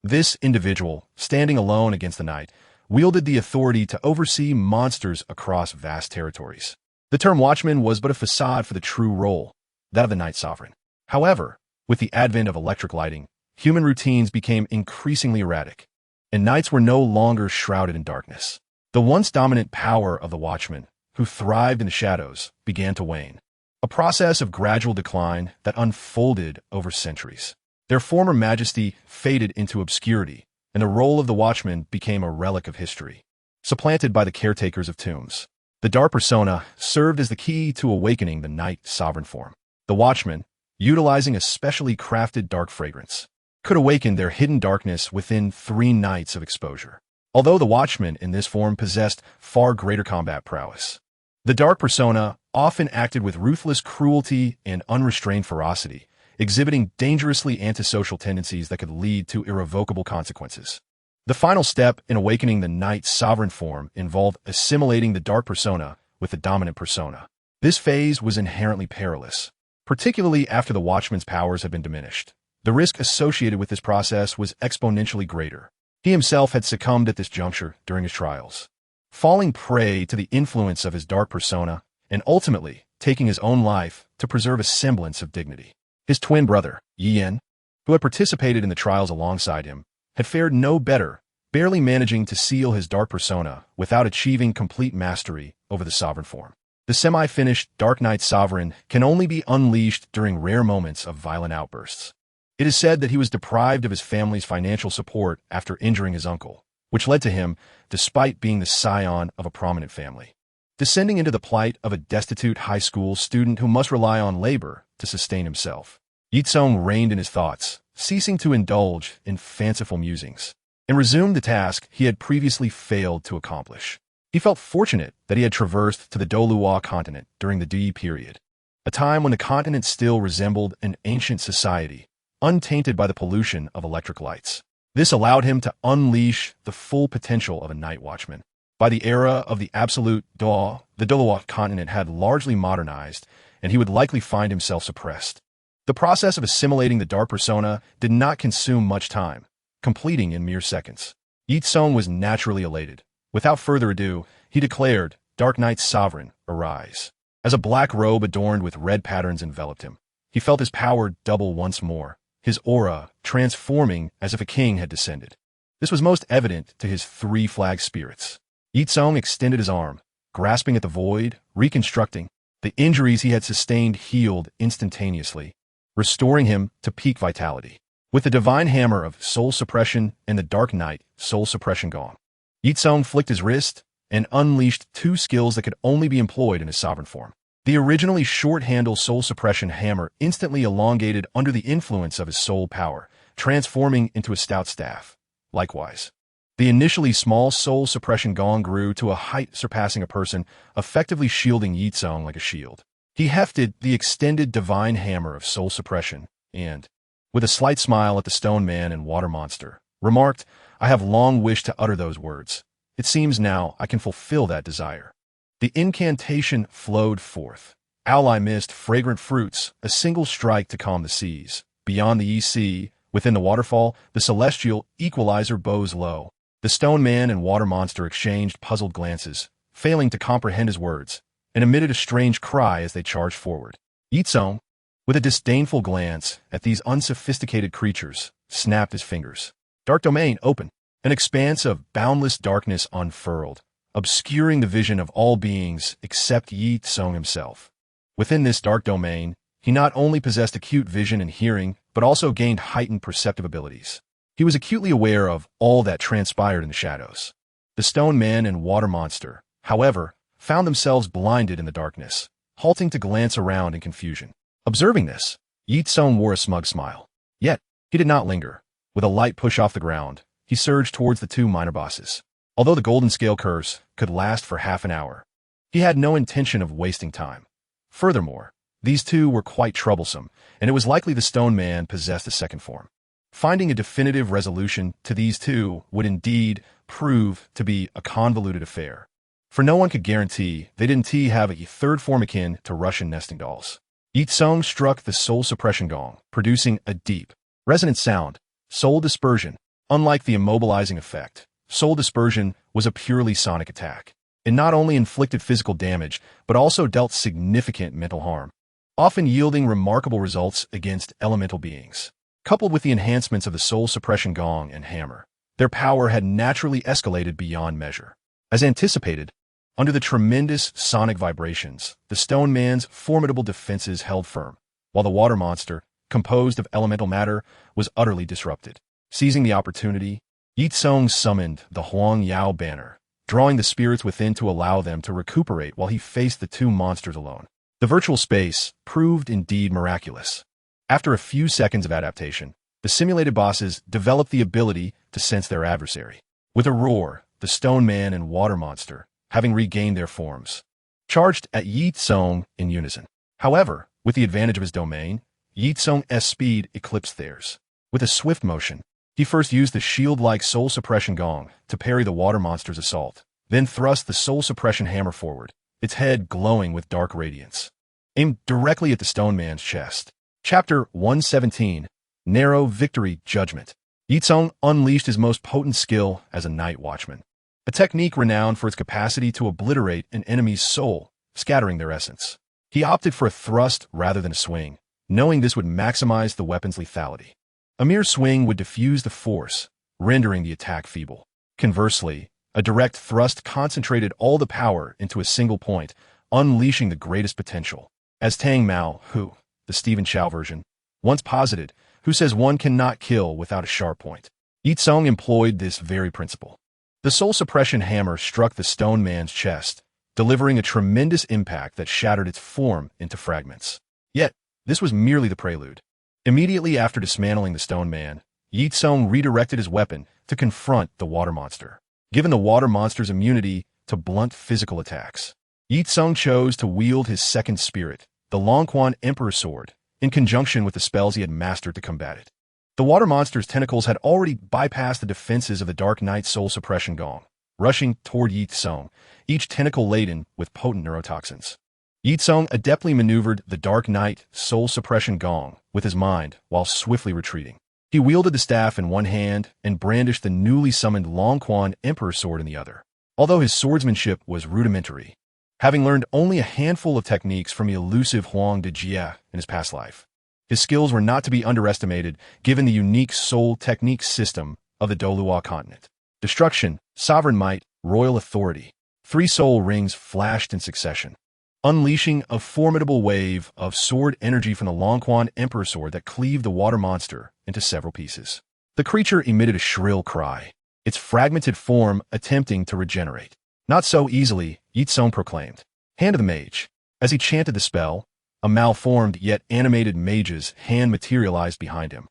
This individual, standing alone against the night, wielded the authority to oversee monsters across vast territories. The term Watchman was but a facade for the true role, that of the Night Sovereign. However, with the advent of electric lighting, human routines became increasingly erratic, and nights were no longer shrouded in darkness. The once dominant power of the Watchman, who thrived in the shadows, began to wane, a process of gradual decline that unfolded over centuries. Their former majesty faded into obscurity, and the role of the Watchman became a relic of history, supplanted by the caretakers of tombs. The dark persona served as the key to awakening the Night Sovereign form. The Watchman, utilizing a specially crafted dark fragrance, could awaken their hidden darkness within 3 nights of exposure. Although the Watchman in this form possessed far greater combat prowess, the dark persona often acted with ruthless cruelty and unrestrained ferocity, exhibiting dangerously antisocial tendencies that could lead to irrevocable consequences. The final step in awakening the Night Sovereign form involved assimilating the dark persona with the dominant persona. This phase was inherently perilous, particularly after the Watchman's powers had been diminished. The risk associated with this process was exponentially greater. He himself had succumbed at this juncture during his trials, falling prey to the influence of his dark persona and ultimately taking his own life to preserve a semblance of dignity. His twin brother, Yen, who had participated in the trials alongside him, had fared no better, barely managing to seal his dark persona without achieving complete mastery over the sovereign form. The semi-finished Dark Night Sovereign can only be unleashed during rare moments of violent outbursts. It is said that he was deprived of his family's financial support after injuring his uncle, which led to him, despite being the scion of a prominent family, descending into the plight of a destitute high school student who must rely on labor to sustain himself. Ye Cong reigned in his thoughts, ceasing to indulge in fanciful musings, and resumed the task he had previously failed to accomplish. He felt fortunate that he had traversed to the Douluo Continent during the Dui period, a time when the continent still resembled an ancient society, untainted by the pollution of electric lights. This allowed him to unleash the full potential of a Night Watchman. By the era of the Absolute Daw, the Douluo Continent had largely modernized, and he would likely find himself suppressed. The process of assimilating the dark persona did not consume much time, completing in mere seconds. Ye Cong was naturally elated. Without further ado, he declared, "Dark Night Sovereign, arise." As a black robe adorned with red patterns enveloped him, he felt his power double once more, his aura transforming as if a king had descended. This was most evident to his 3 flag spirits. Ye Cong extended his arm, grasping at the void, reconstructing. The injuries he had sustained healed instantaneously, restoring him to peak vitality. With the divine hammer of soul suppression and the dark night soul suppression gone, Ye Cong flicked his wrist and unleashed 2 skills that could only be employed in his sovereign form. The originally short-handle soul suppression hammer instantly elongated under the influence of his soul power, transforming into a stout staff. Likewise, the initially small soul suppression gong grew to a height surpassing a person, effectively shielding Ye Cong like a shield. He hefted the extended divine hammer of soul suppression and, with a slight smile at the stone man and water monster, remarked, "I have long wished to utter those words. It seems now I can fulfill that desire." The incantation flowed forth. Ally mist, fragrant fruits, a single strike to calm the seas. Beyond the Ye Sea, within the waterfall, the celestial equalizer bows low. The stone man and water monster exchanged puzzled glances, failing to comprehend his words, and emitted a strange cry as they charged forward. Ye Cong, with a disdainful glance at these unsophisticated creatures, snapped his fingers. Dark domain open. An expanse of boundless darkness unfurled, obscuring the vision of all beings except Ye Cong himself. Within this dark domain, he not only possessed acute vision and hearing, but also gained heightened perceptive abilities. He was acutely aware of all that transpired in the shadows. The stone man and water monster, however, found themselves blinded in the darkness, halting to glance around in confusion. Observing this, Ye Cong wore a smug smile. Yet, he did not linger. With a light push off the ground, he surged towards the two minor bosses. Although the golden scale curse could last for half an hour, he had no intention of wasting time. Furthermore, these two were quite troublesome, and it was likely the stone man possessed a second form. Finding a definitive resolution to these two would indeed prove to be a convoluted affair, for no one could guarantee they didn't have a third form akin to Russian nesting dolls. Ye Cong struck the soul suppression gong, producing a deep, resonant sound. Soul dispersion. Unlike the immobilizing effect, soul dispersion was a purely sonic attack. It not only inflicted physical damage, but also dealt significant mental harm, often yielding remarkable results against elemental beings. Coupled with the enhancements of the soul suppression gong and hammer, their power had naturally escalated beyond measure. As anticipated, under the tremendous sonic vibrations, the stone man's formidable defenses held firm, while the water monster, composed of elemental matter, was utterly disrupted. Seizing the opportunity, Ye Cong summoned the Huang Yao banner, drawing the spirits within to allow them to recuperate while he faced the two monsters alone. The virtual space proved indeed miraculous. After a few seconds of adaptation, the simulated bosses developed the ability to sense their adversary. With a roar, the stone man and water monster, having regained their forms, charged at Ye Cong in unison. However, with the advantage of his domain, Ye Cong's speed eclipsed theirs. With a swift motion, he first used the shield-like soul suppression gong to parry the water monster's assault, then thrust the soul suppression hammer forward, its head glowing with dark radiance, aimed directly at the stone man's chest. Chapter 117, Narrow Victory Judgment. Ye Cong unleashed his most potent skill as a Night Watchman, a technique renowned for its capacity to obliterate an enemy's soul, scattering their essence. He opted for a thrust rather than a swing, knowing this would maximize the weapon's lethality. A mere swing would diffuse the force, rendering the attack feeble. Conversely, a direct thrust concentrated all the power into a single point, unleashing the greatest potential. As Tang Mao, the Stephen Chow version, once posited, who says one cannot kill without a sharp point. Ye Cong employed this very principle. The soul suppression hammer struck the stone man's chest, delivering a tremendous impact that shattered its form into fragments. Yet, this was merely the prelude. Immediately after dismantling the stone man, Ye Cong redirected his weapon to confront the water monster. Given the water monster's immunity to blunt physical attacks, Ye Cong chose to wield his second spirit, the Longquan Emperor Sword, in conjunction with the spells he had mastered to combat it. The water monster's tentacles had already bypassed the defenses of the Dark Knight soul suppression gong, rushing toward Ye Cong, each tentacle laden with potent neurotoxins. Ye Cong adeptly maneuvered the Dark Knight soul suppression gong with his mind while swiftly retreating. He wielded the staff in one hand and brandished the newly summoned Longquan Emperor Sword in the other. Although his swordsmanship was rudimentary, having learned only a handful of techniques from the elusive Huang de Jia in his past life, his skills were not to be underestimated given the unique soul technique system of the Douluo Continent. Destruction, sovereign might, royal authority. 3 soul rings flashed in succession, unleashing a formidable wave of sword energy from the Longquan Emperor Sword that cleaved the water monster into several pieces. The creature emitted a shrill cry, its fragmented form attempting to regenerate. Not so easily, Ye Cong proclaimed. Hand of the Mage. As he chanted the spell, a malformed yet animated mage's hand materialized behind him.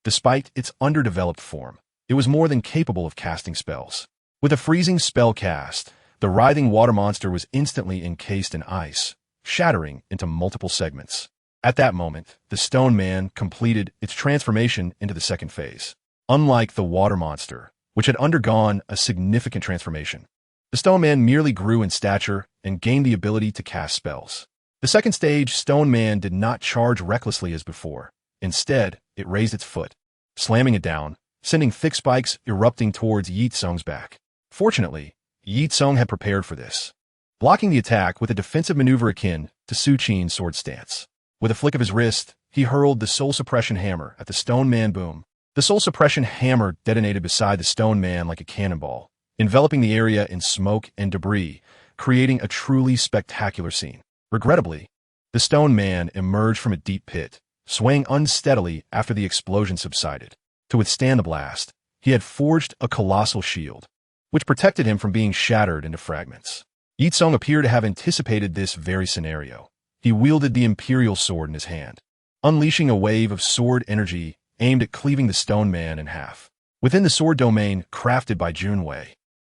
Despite its underdeveloped form, it was more than capable of casting spells. With a freezing spell cast, the writhing water monster was instantly encased in ice, shattering into multiple segments. At that moment, the stone man completed its transformation into the second phase. Unlike the water monster, which had undergone a significant transformation, the stone man merely grew in stature and gained the ability to cast spells. The second stage stone man did not charge recklessly as before. Instead, it raised its foot, slamming it down, sending thick spikes erupting towards Ye Cong's back. Fortunately, Ye Cong had prepared for this, blocking the attack with a defensive maneuver akin to Su Qin's sword stance. With a flick of his wrist, he hurled the Soul-Suppression Hammer at the stone man. Boom. The Soul-Suppression Hammer detonated beside the stone man like a cannonball, enveloping the area in smoke and debris, creating a truly spectacular scene. Regrettably, the stone man emerged from a deep pit, swaying unsteadily after the explosion subsided. To withstand the blast, he had forged a colossal shield, which protected him from being shattered into fragments. Ye Cong appeared to have anticipated this very scenario. He wielded the imperial sword in his hand, unleashing a wave of sword energy aimed at cleaving the stone man in half. Within the sword domain crafted by Junwei,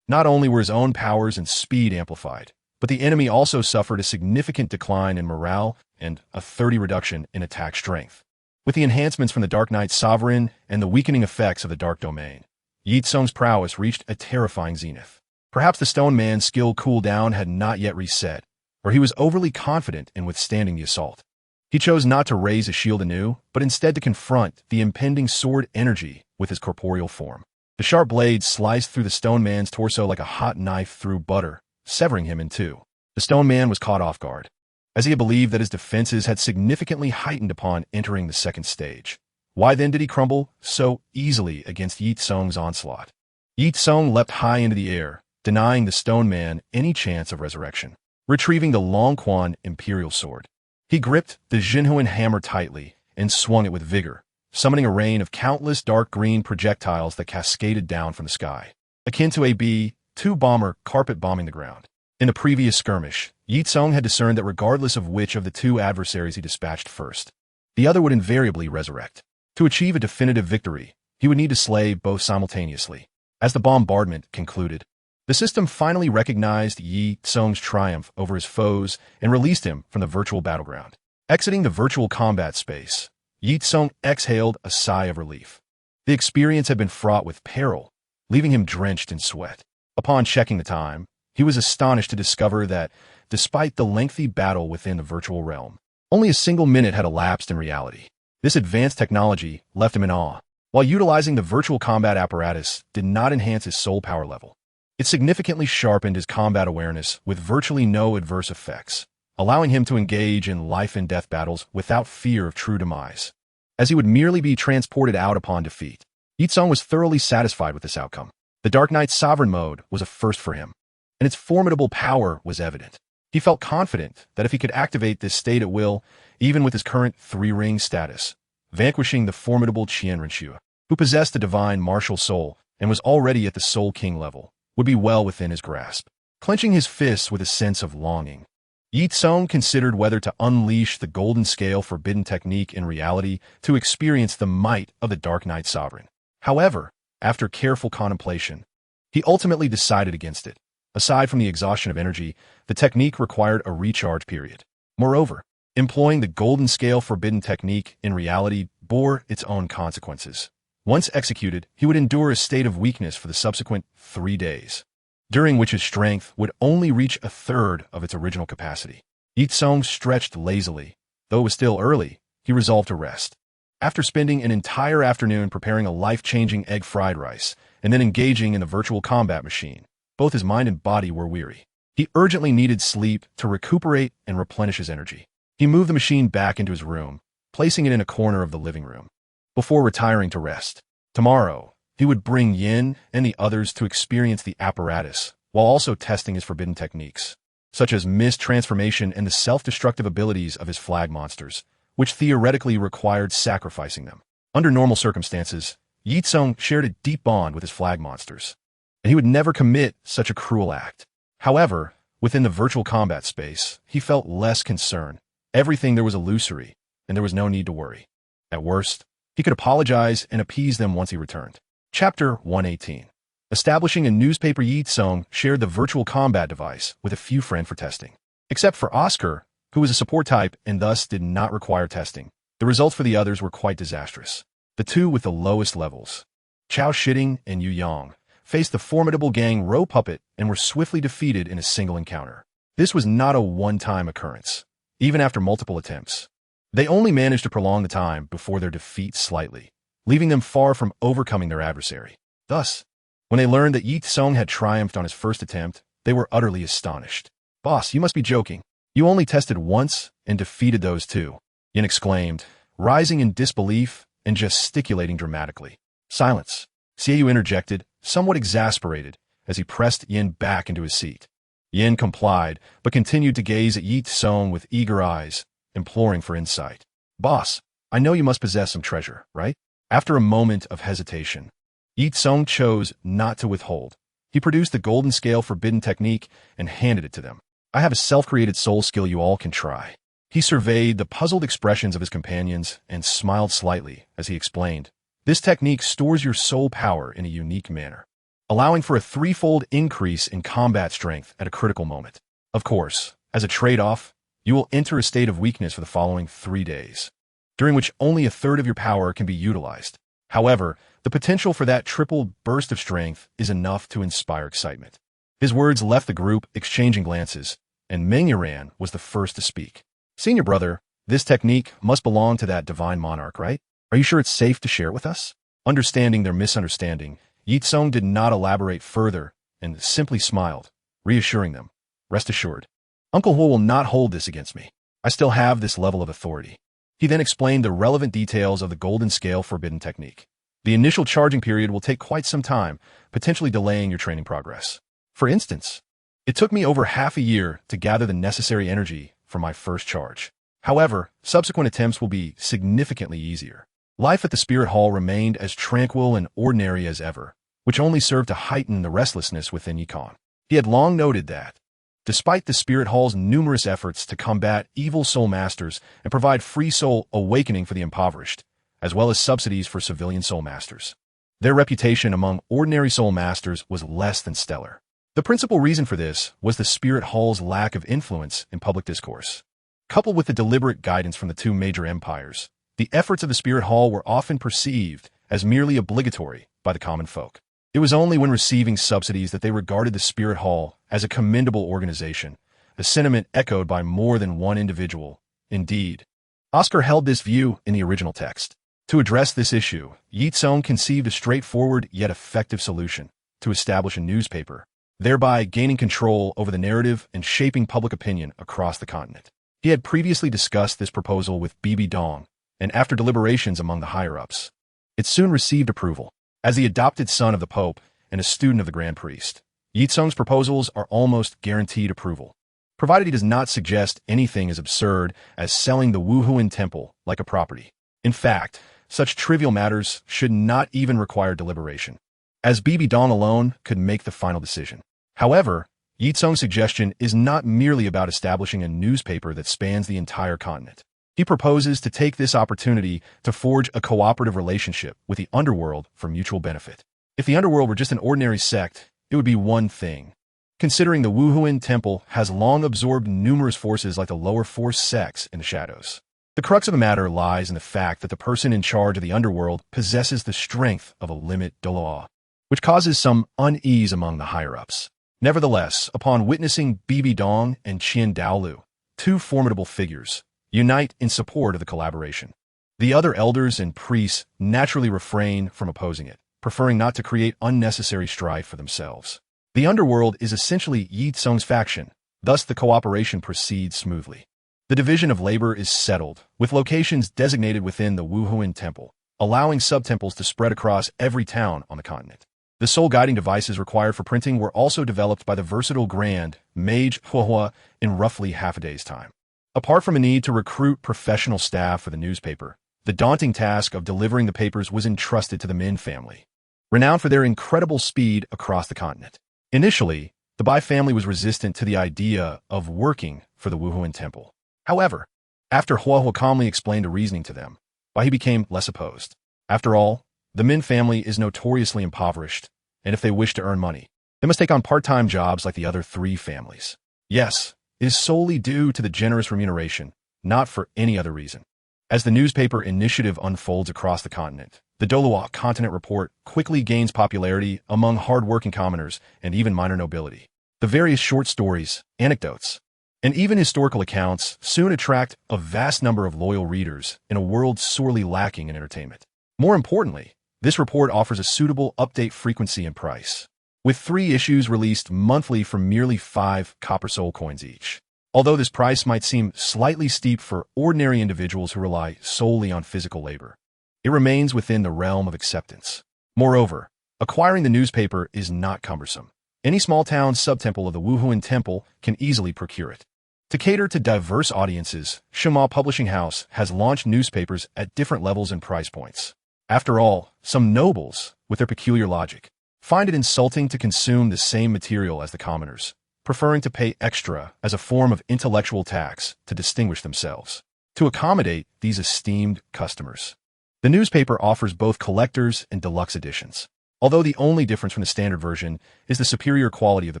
not only were his own powers and speed amplified, but the enemy also suffered a significant decline in morale and a 30% reduction in attack strength. With the enhancements from the Dark Knight Sovereign and the weakening effects of the Dark Domain, Ye Cong's prowess reached a terrifying zenith. Perhaps the stone man's skill cooldown had not yet reset, or he was overly confident in withstanding the assault. He chose not to raise his shield anew, but instead to confront the impending sword energy with his corporeal form. The sharp blade sliced through the stone man's torso like a hot knife through butter, severing him in two. The stone man was caught off guard, as he had believed that his defenses had significantly heightened upon entering the second stage. Why then did he crumble so easily against Ye Cong's onslaught? Ye Cong leapt high into the air, denying the stone man any chance of resurrection. Retrieving the Long Quan imperial sword, he gripped the Haotian Hammer tightly and swung it with vigor, summoning a rain of countless dark green projectiles that cascaded down from the sky, akin to a B-2 bomber carpet bombing the ground. In the previous skirmish, Ye Cong had discerned that regardless of which of the two adversaries he dispatched first, the other would invariably resurrect. To achieve a definitive victory, he would need to slay both simultaneously. As the bombardment concluded, the system finally recognized Ye Cong's triumph over his foes and released him from the virtual battleground. Exiting the virtual combat space, Ye Cong exhaled a sigh of relief. The experience had been fraught with peril, leaving him drenched in sweat. Upon checking the time, he was astonished to discover that, despite the lengthy battle within the virtual realm, only a single minute had elapsed in reality. This advanced technology left him in awe. While utilizing the virtual combat apparatus did not enhance his soul power level, it significantly sharpened his combat awareness with virtually no adverse effects, allowing him to engage in life-and-death battles without fear of true demise, as he would merely be transported out upon defeat. Ye Cong was thoroughly satisfied with this outcome. The Dark Knight Sovereign mode was a first for him, and its formidable power was evident. He felt confident that if he could activate this state at will, even with his current 3-ring status, vanquishing the formidable Qian Renxue, who possessed the divine martial soul and was already at the Soul King level, would be well within his grasp. Clenching his fists with a sense of longing, Ye Cong considered whether to unleash the golden scale forbidden technique in reality to experience the might of the Dark Knight Sovereign. However, after careful contemplation, he ultimately decided against it. Aside from the exhaustion of energy, the technique required a recharge period. Moreover, employing the golden scale forbidden technique in reality bore its own consequences. Once executed, he would endure a state of weakness for the subsequent 3 days, during which his strength would only reach a third of its original capacity. Ye Cong stretched lazily. Though it was still early, he resolved to rest. After spending an entire afternoon preparing a life-changing egg fried rice and then engaging in the virtual combat machine, both his mind and body were weary. He urgently needed sleep to recuperate and replenish his energy. He moved the machine back into his room, placing it in a corner of the living room, before retiring to rest. Tomorrow, he would bring Yin and the others to experience the apparatus, while also testing his forbidden techniques, such as mist transformation and the self-destructive abilities of his flag monsters, which theoretically required sacrificing them. Under normal circumstances, Ye Cong shared a deep bond with his flag monsters, and he would never commit such a cruel act. However, within the virtual combat space, he felt less concern. Everything there was illusory, and there was no need to worry. At worst, He could apologize and appease them once he returned. Chapter 118. Establishing a newspaper. Ye Cong shared the virtual combat device with a few friends for testing. Except for Oscar, who was a support type and thus did not require testing, the results for the others were quite disastrous. The two with the lowest levels, Chao Shitting and Yu Yang, faced the formidable gang Ro Puppet and were swiftly defeated in a single encounter. This was not a one-time occurrence. Even after multiple attempts, they only managed to prolong the time before their defeat slightly, leaving them far from overcoming their adversary. Thus, when they learned that Ye Cong had triumphed on his first attempt, they were utterly astonished. "Boss, you must be joking. You only tested once and defeated those two," Yin exclaimed, rising in disbelief and gesticulating dramatically. "Silence," Xiaoyu interjected, somewhat exasperated, as he pressed Yin back into his seat. Yin complied, but continued to gaze at Ye Cong with eager eyes, imploring for insight. "Boss, I know you must possess some treasure, right?" After a moment of hesitation, Ye Cong chose not to withhold. He produced the golden scale forbidden technique and handed it to them. "I have a self-created soul skill you all can try." He surveyed the puzzled expressions of his companions and smiled slightly as he explained, "This technique stores your soul power in a unique manner, allowing for a threefold increase in combat strength at a critical moment. Of course, as a trade-off, you will enter a state of weakness for the following 3 days, during which only a third of your power can be utilized. However, the potential for that triple burst of strength is enough to inspire excitement." His words left the group exchanging glances, and Meng Yuran was the first to speak. "Senior brother, this technique must belong to that divine monarch, right? Are you sure it's safe to share it with us?" Understanding their misunderstanding, Ye Cong did not elaborate further and simply smiled, reassuring them, "Rest assured, Uncle Huo will not hold this against me. I still have this level of authority." He then explained the relevant details of the golden scale forbidden technique. "The initial charging period will take quite some time, potentially delaying your training progress. For instance, it took me over half a year to gather the necessary energy for my first charge. However, subsequent attempts will be significantly easier." Life at the Spirit Hall remained as tranquil and ordinary as ever, which only served to heighten the restlessness within Ye Cong. He had long noted that, despite the Spirit Hall's numerous efforts to combat evil soul masters and provide free soul awakening for the impoverished, as well as subsidies for civilian soul masters, their reputation among ordinary soul masters was less than stellar. The principal reason for this was the Spirit Hall's lack of influence in public discourse. Coupled with the deliberate guidance from the two major empires, the efforts of the Spirit Hall were often perceived as merely obligatory by the common folk. It was only when receiving subsidies that they regarded the Spirit Hall as a commendable organization, a sentiment echoed by more than one individual. Indeed, Oscar held this view in the original text. To address this issue, Ye Cong conceived a straightforward yet effective solution: to establish a newspaper, thereby gaining control over the narrative and shaping public opinion across the continent. He had previously discussed this proposal with Bibi Dong, and after deliberations among the higher-ups, it soon received approval. As the adopted son of the Pope and a student of the Grand Priest, Ye Cong's proposals are almost guaranteed approval, provided he does not suggest anything as absurd as selling the Wuhuan Temple like a property. In fact, such trivial matters should not even require deliberation, as Bibi Dong alone could make the final decision. However, Ye Cong's suggestion is not merely about establishing a newspaper that spans the entire continent. He proposes to take this opportunity to forge a cooperative relationship with the underworld for mutual benefit. If the underworld were just an ordinary sect, it would be one thing. Considering the Wuhuan Temple has long absorbed numerous forces like the lower force sects in the shadows. The crux of the matter lies in the fact that the person in charge of the underworld possesses the strength of a limit de law, which causes some unease among the higher-ups. Nevertheless, upon witnessing Bibi Dong and Qian Daolu, two formidable figures, unite in support of the collaboration, the other elders and priests naturally refrain from opposing it, preferring not to create unnecessary strife for themselves. The underworld is essentially Ye Cong's faction, thus the cooperation proceeds smoothly. The division of labor is settled, with locations designated within the Wuhuan Temple, allowing sub-temples to spread across every town on the continent. The soul guiding devices required for printing were also developed by the versatile Grand Mage Huohua in roughly half a day's time. Apart from a need to recruit professional staff for the newspaper, the daunting task of delivering the papers was entrusted to the Min family, renowned for their incredible speed across the continent. Initially, the Bai family was resistant to the idea of working for the Wuhuan Temple. However, after Huohua calmly explained a reasoning to them, Bai became less opposed. After all, the Min family is notoriously impoverished, and if they wish to earn money, they must take on part-time jobs like the other three families. Yes, it is solely due to the generous remuneration, not for any other reason. As the newspaper initiative unfolds across the continent, the Douluo Continent report quickly gains popularity among hard-working commoners and even minor nobility. The various short stories, anecdotes, and even historical accounts soon attract a vast number of loyal readers in a world sorely lacking in entertainment. More importantly, this report offers a suitable update frequency and price, with 3 issues released monthly for merely 5 copper soul coins each. Although this price might seem slightly steep for ordinary individuals who rely solely on physical labor, it remains within the realm of acceptance. Moreover, acquiring the newspaper is not cumbersome. Any small-town subtemple of the Wuhuan Temple can easily procure it. To cater to diverse audiences, Shima Publishing House has launched newspapers at different levels and price points. After all, some nobles, with their peculiar logic, find it insulting to consume the same material as the commoners, preferring to pay extra as a form of intellectual tax to distinguish themselves. To accommodate these esteemed customers, the newspaper offers both collectors and deluxe editions, although the only difference from the standard version is the superior quality of the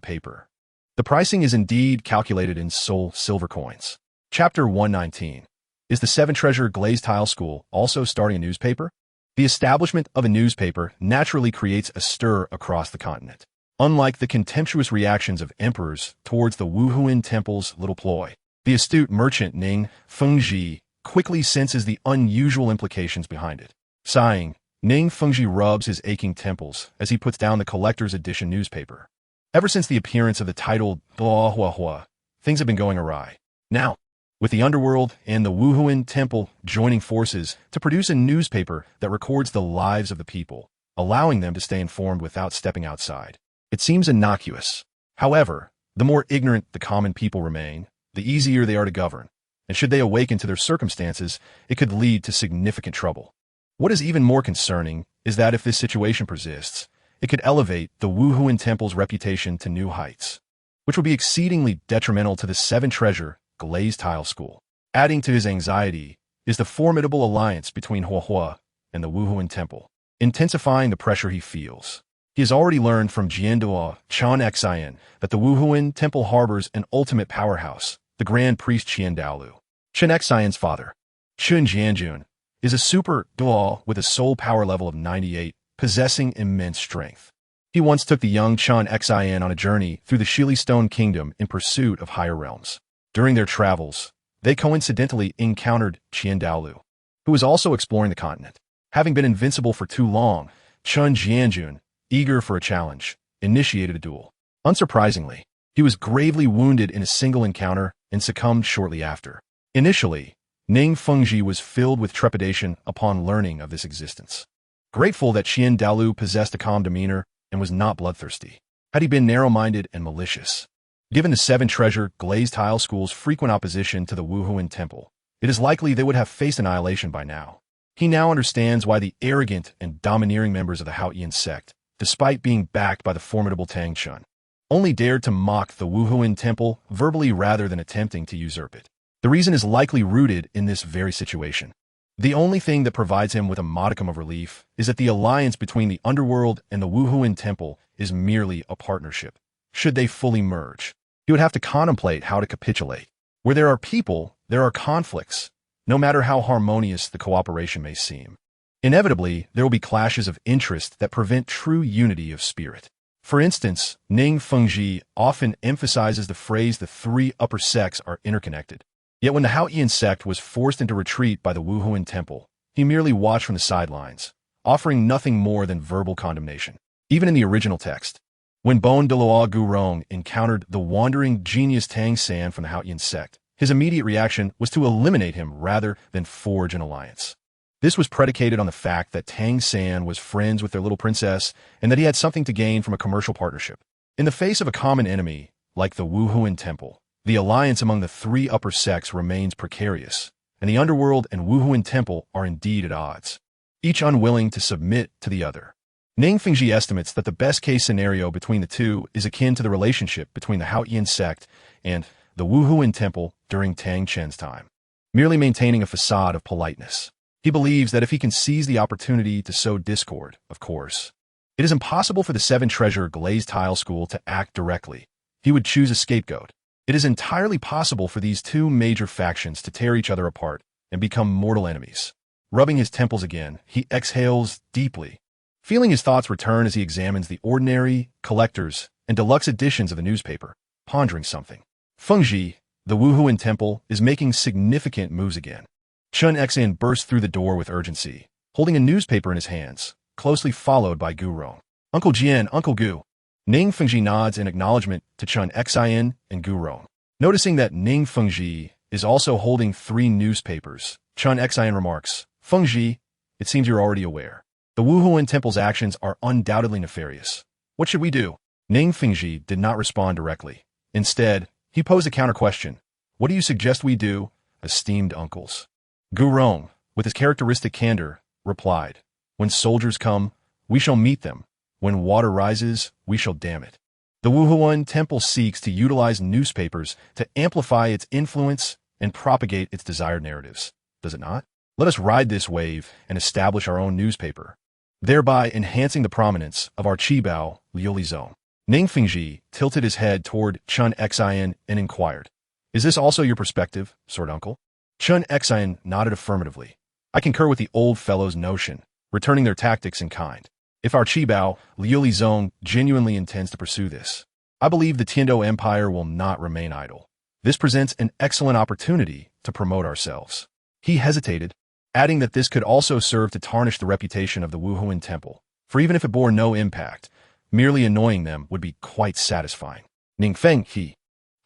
paper. The pricing is indeed calculated in Soul silver coins. Chapter 119. Is the Seven Treasure Glazed Tile School also starting a newspaper? The establishment of a newspaper naturally creates a stir across the continent. Unlike the contemptuous reactions of emperors towards the Wuhuan Temple's little ploy, the astute merchant Ning Fengji quickly senses the unusual implications behind it. Sighing, Ning Fengji rubs his aching temples as he puts down the collector's edition newspaper. Ever since the appearance of the titled Blah Hua Hua, things have been going awry. Now, with the underworld and the Wuhuan Temple joining forces to produce a newspaper that records the lives of the people, allowing them to stay informed without stepping outside, it seems innocuous. However, the more ignorant the common people remain, the easier they are to govern, and should they awaken to their circumstances, it could lead to significant trouble. What is even more concerning is that if this situation persists, it could elevate the Wuhuan Temple's reputation to new heights, which would be exceedingly detrimental to the Seven Treasure Glazed Tile School. Adding to his anxiety is the formidable alliance between Huahua and the Wuhuan Temple, intensifying the pressure he feels. He has already learned from Jianduo Chan Xian that the Wuhuan Temple harbors an ultimate powerhouse, the Grand Priest Qian Daolu. Chen Xian's father, Chun Jianjun, is a super duo with a soul power level of 98, possessing immense strength. He once took the young Chan Xian on a journey through the Shili Stone Kingdom in pursuit of higher realms. During their travels, they coincidentally encountered Qian Daolu, who was also exploring the continent. Having been invincible for too long, Chun Jianjun, eager for a challenge, initiated a duel. Unsurprisingly, he was gravely wounded in a single encounter and succumbed shortly after. Initially, Ning Fengji was filled with trepidation upon learning of this existence. Grateful that Qian Daolu possessed a calm demeanor and was not bloodthirsty, had he been narrow-minded and malicious. Given the Seven Treasure Glazed Tile School's frequent opposition to the Wuhuan Temple, it is likely they would have faced annihilation by now. He now understands why the arrogant and domineering members of the Haotian Sect, despite being backed by the formidable Tang Chun, only dared to mock the Wuhuan Temple verbally rather than attempting to usurp it. The reason is likely rooted in this very situation. The only thing that provides him with a modicum of relief is that the alliance between the underworld and the Wuhuan Temple is merely a partnership. Should they fully merge, he would have to contemplate how to capitulate. Where there are people, there are conflicts, no matter how harmonious the cooperation may seem. Inevitably, there will be clashes of interest that prevent true unity of spirit. For instance, Ning Fengji often emphasizes the phrase the 3 upper sects are interconnected. Yet when the Haotian sect was forced into retreat by the Wuhuan Temple, he merely watched from the sidelines, offering nothing more than verbal condemnation. Even in the original text, when Bon Deluo Gurong encountered the wandering genius Tang San from the Haotian sect, his immediate reaction was to eliminate him rather than forge an alliance. This was predicated on the fact that Tang San was friends with their little princess and that he had something to gain from a commercial partnership. In the face of a common enemy, like the Wuhuan Temple, the alliance among the 3 upper sects remains precarious, and the underworld and Wuhuan Temple are indeed at odds, each unwilling to submit to the other. Ning Fengji estimates that the best-case scenario between the two is akin to the relationship between the Haotian sect and the Wuhuan Temple during Tang Chen's time, merely maintaining a facade of politeness. He believes that if he can seize the opportunity to sow discord, of course, it is impossible for the Seven Treasure Glazed Tile School to act directly. He would choose a scapegoat. It is entirely possible for these two major factions to tear each other apart and become mortal enemies. Rubbing his temples again, he exhales deeply, feeling his thoughts return as he examines the ordinary, collectors, and deluxe editions of the newspaper, pondering something. Fengji, the Wuhuan temple, is making significant moves again. Chun Xan bursts through the door with urgency, holding a newspaper in his hands, closely followed by Gu Rong. Uncle Jian, Uncle Gu. Ning Fengji nods in acknowledgement to Chun Xian and Gu Rong. Noticing that Ning Fengji is also holding 3 newspapers, Chun Xian remarks, Fengji, it seems you're already aware. The Wuhuan temple's actions are undoubtedly nefarious. What should we do? Ning Fengji did not respond directly. Instead, he posed a counter-question. What do you suggest we do, esteemed uncles? Gu Rong, with his characteristic candor, replied, When soldiers come, we shall meet them. When water rises, we shall dam it. The Wuhuan temple seeks to utilize newspapers to amplify its influence and propagate its desired narratives, does it not? Let us ride this wave and establish our own newspaper, thereby enhancing the prominence of our Qibao Liulizong. Ning Fengji tilted his head toward Chun Xian and inquired, Is this also your perspective, Sword Uncle? Chun Xian nodded affirmatively. I concur with the old fellow's notion, returning their tactics in kind. If our Qibao Liulizong genuinely intends to pursue this, I believe the Tiando Empire will not remain idle. This presents an excellent opportunity to promote ourselves. He hesitated, adding that this could also serve to tarnish the reputation of the Wuhuan temple, for even if it bore no impact, merely annoying them would be quite satisfying. Ning Fengji,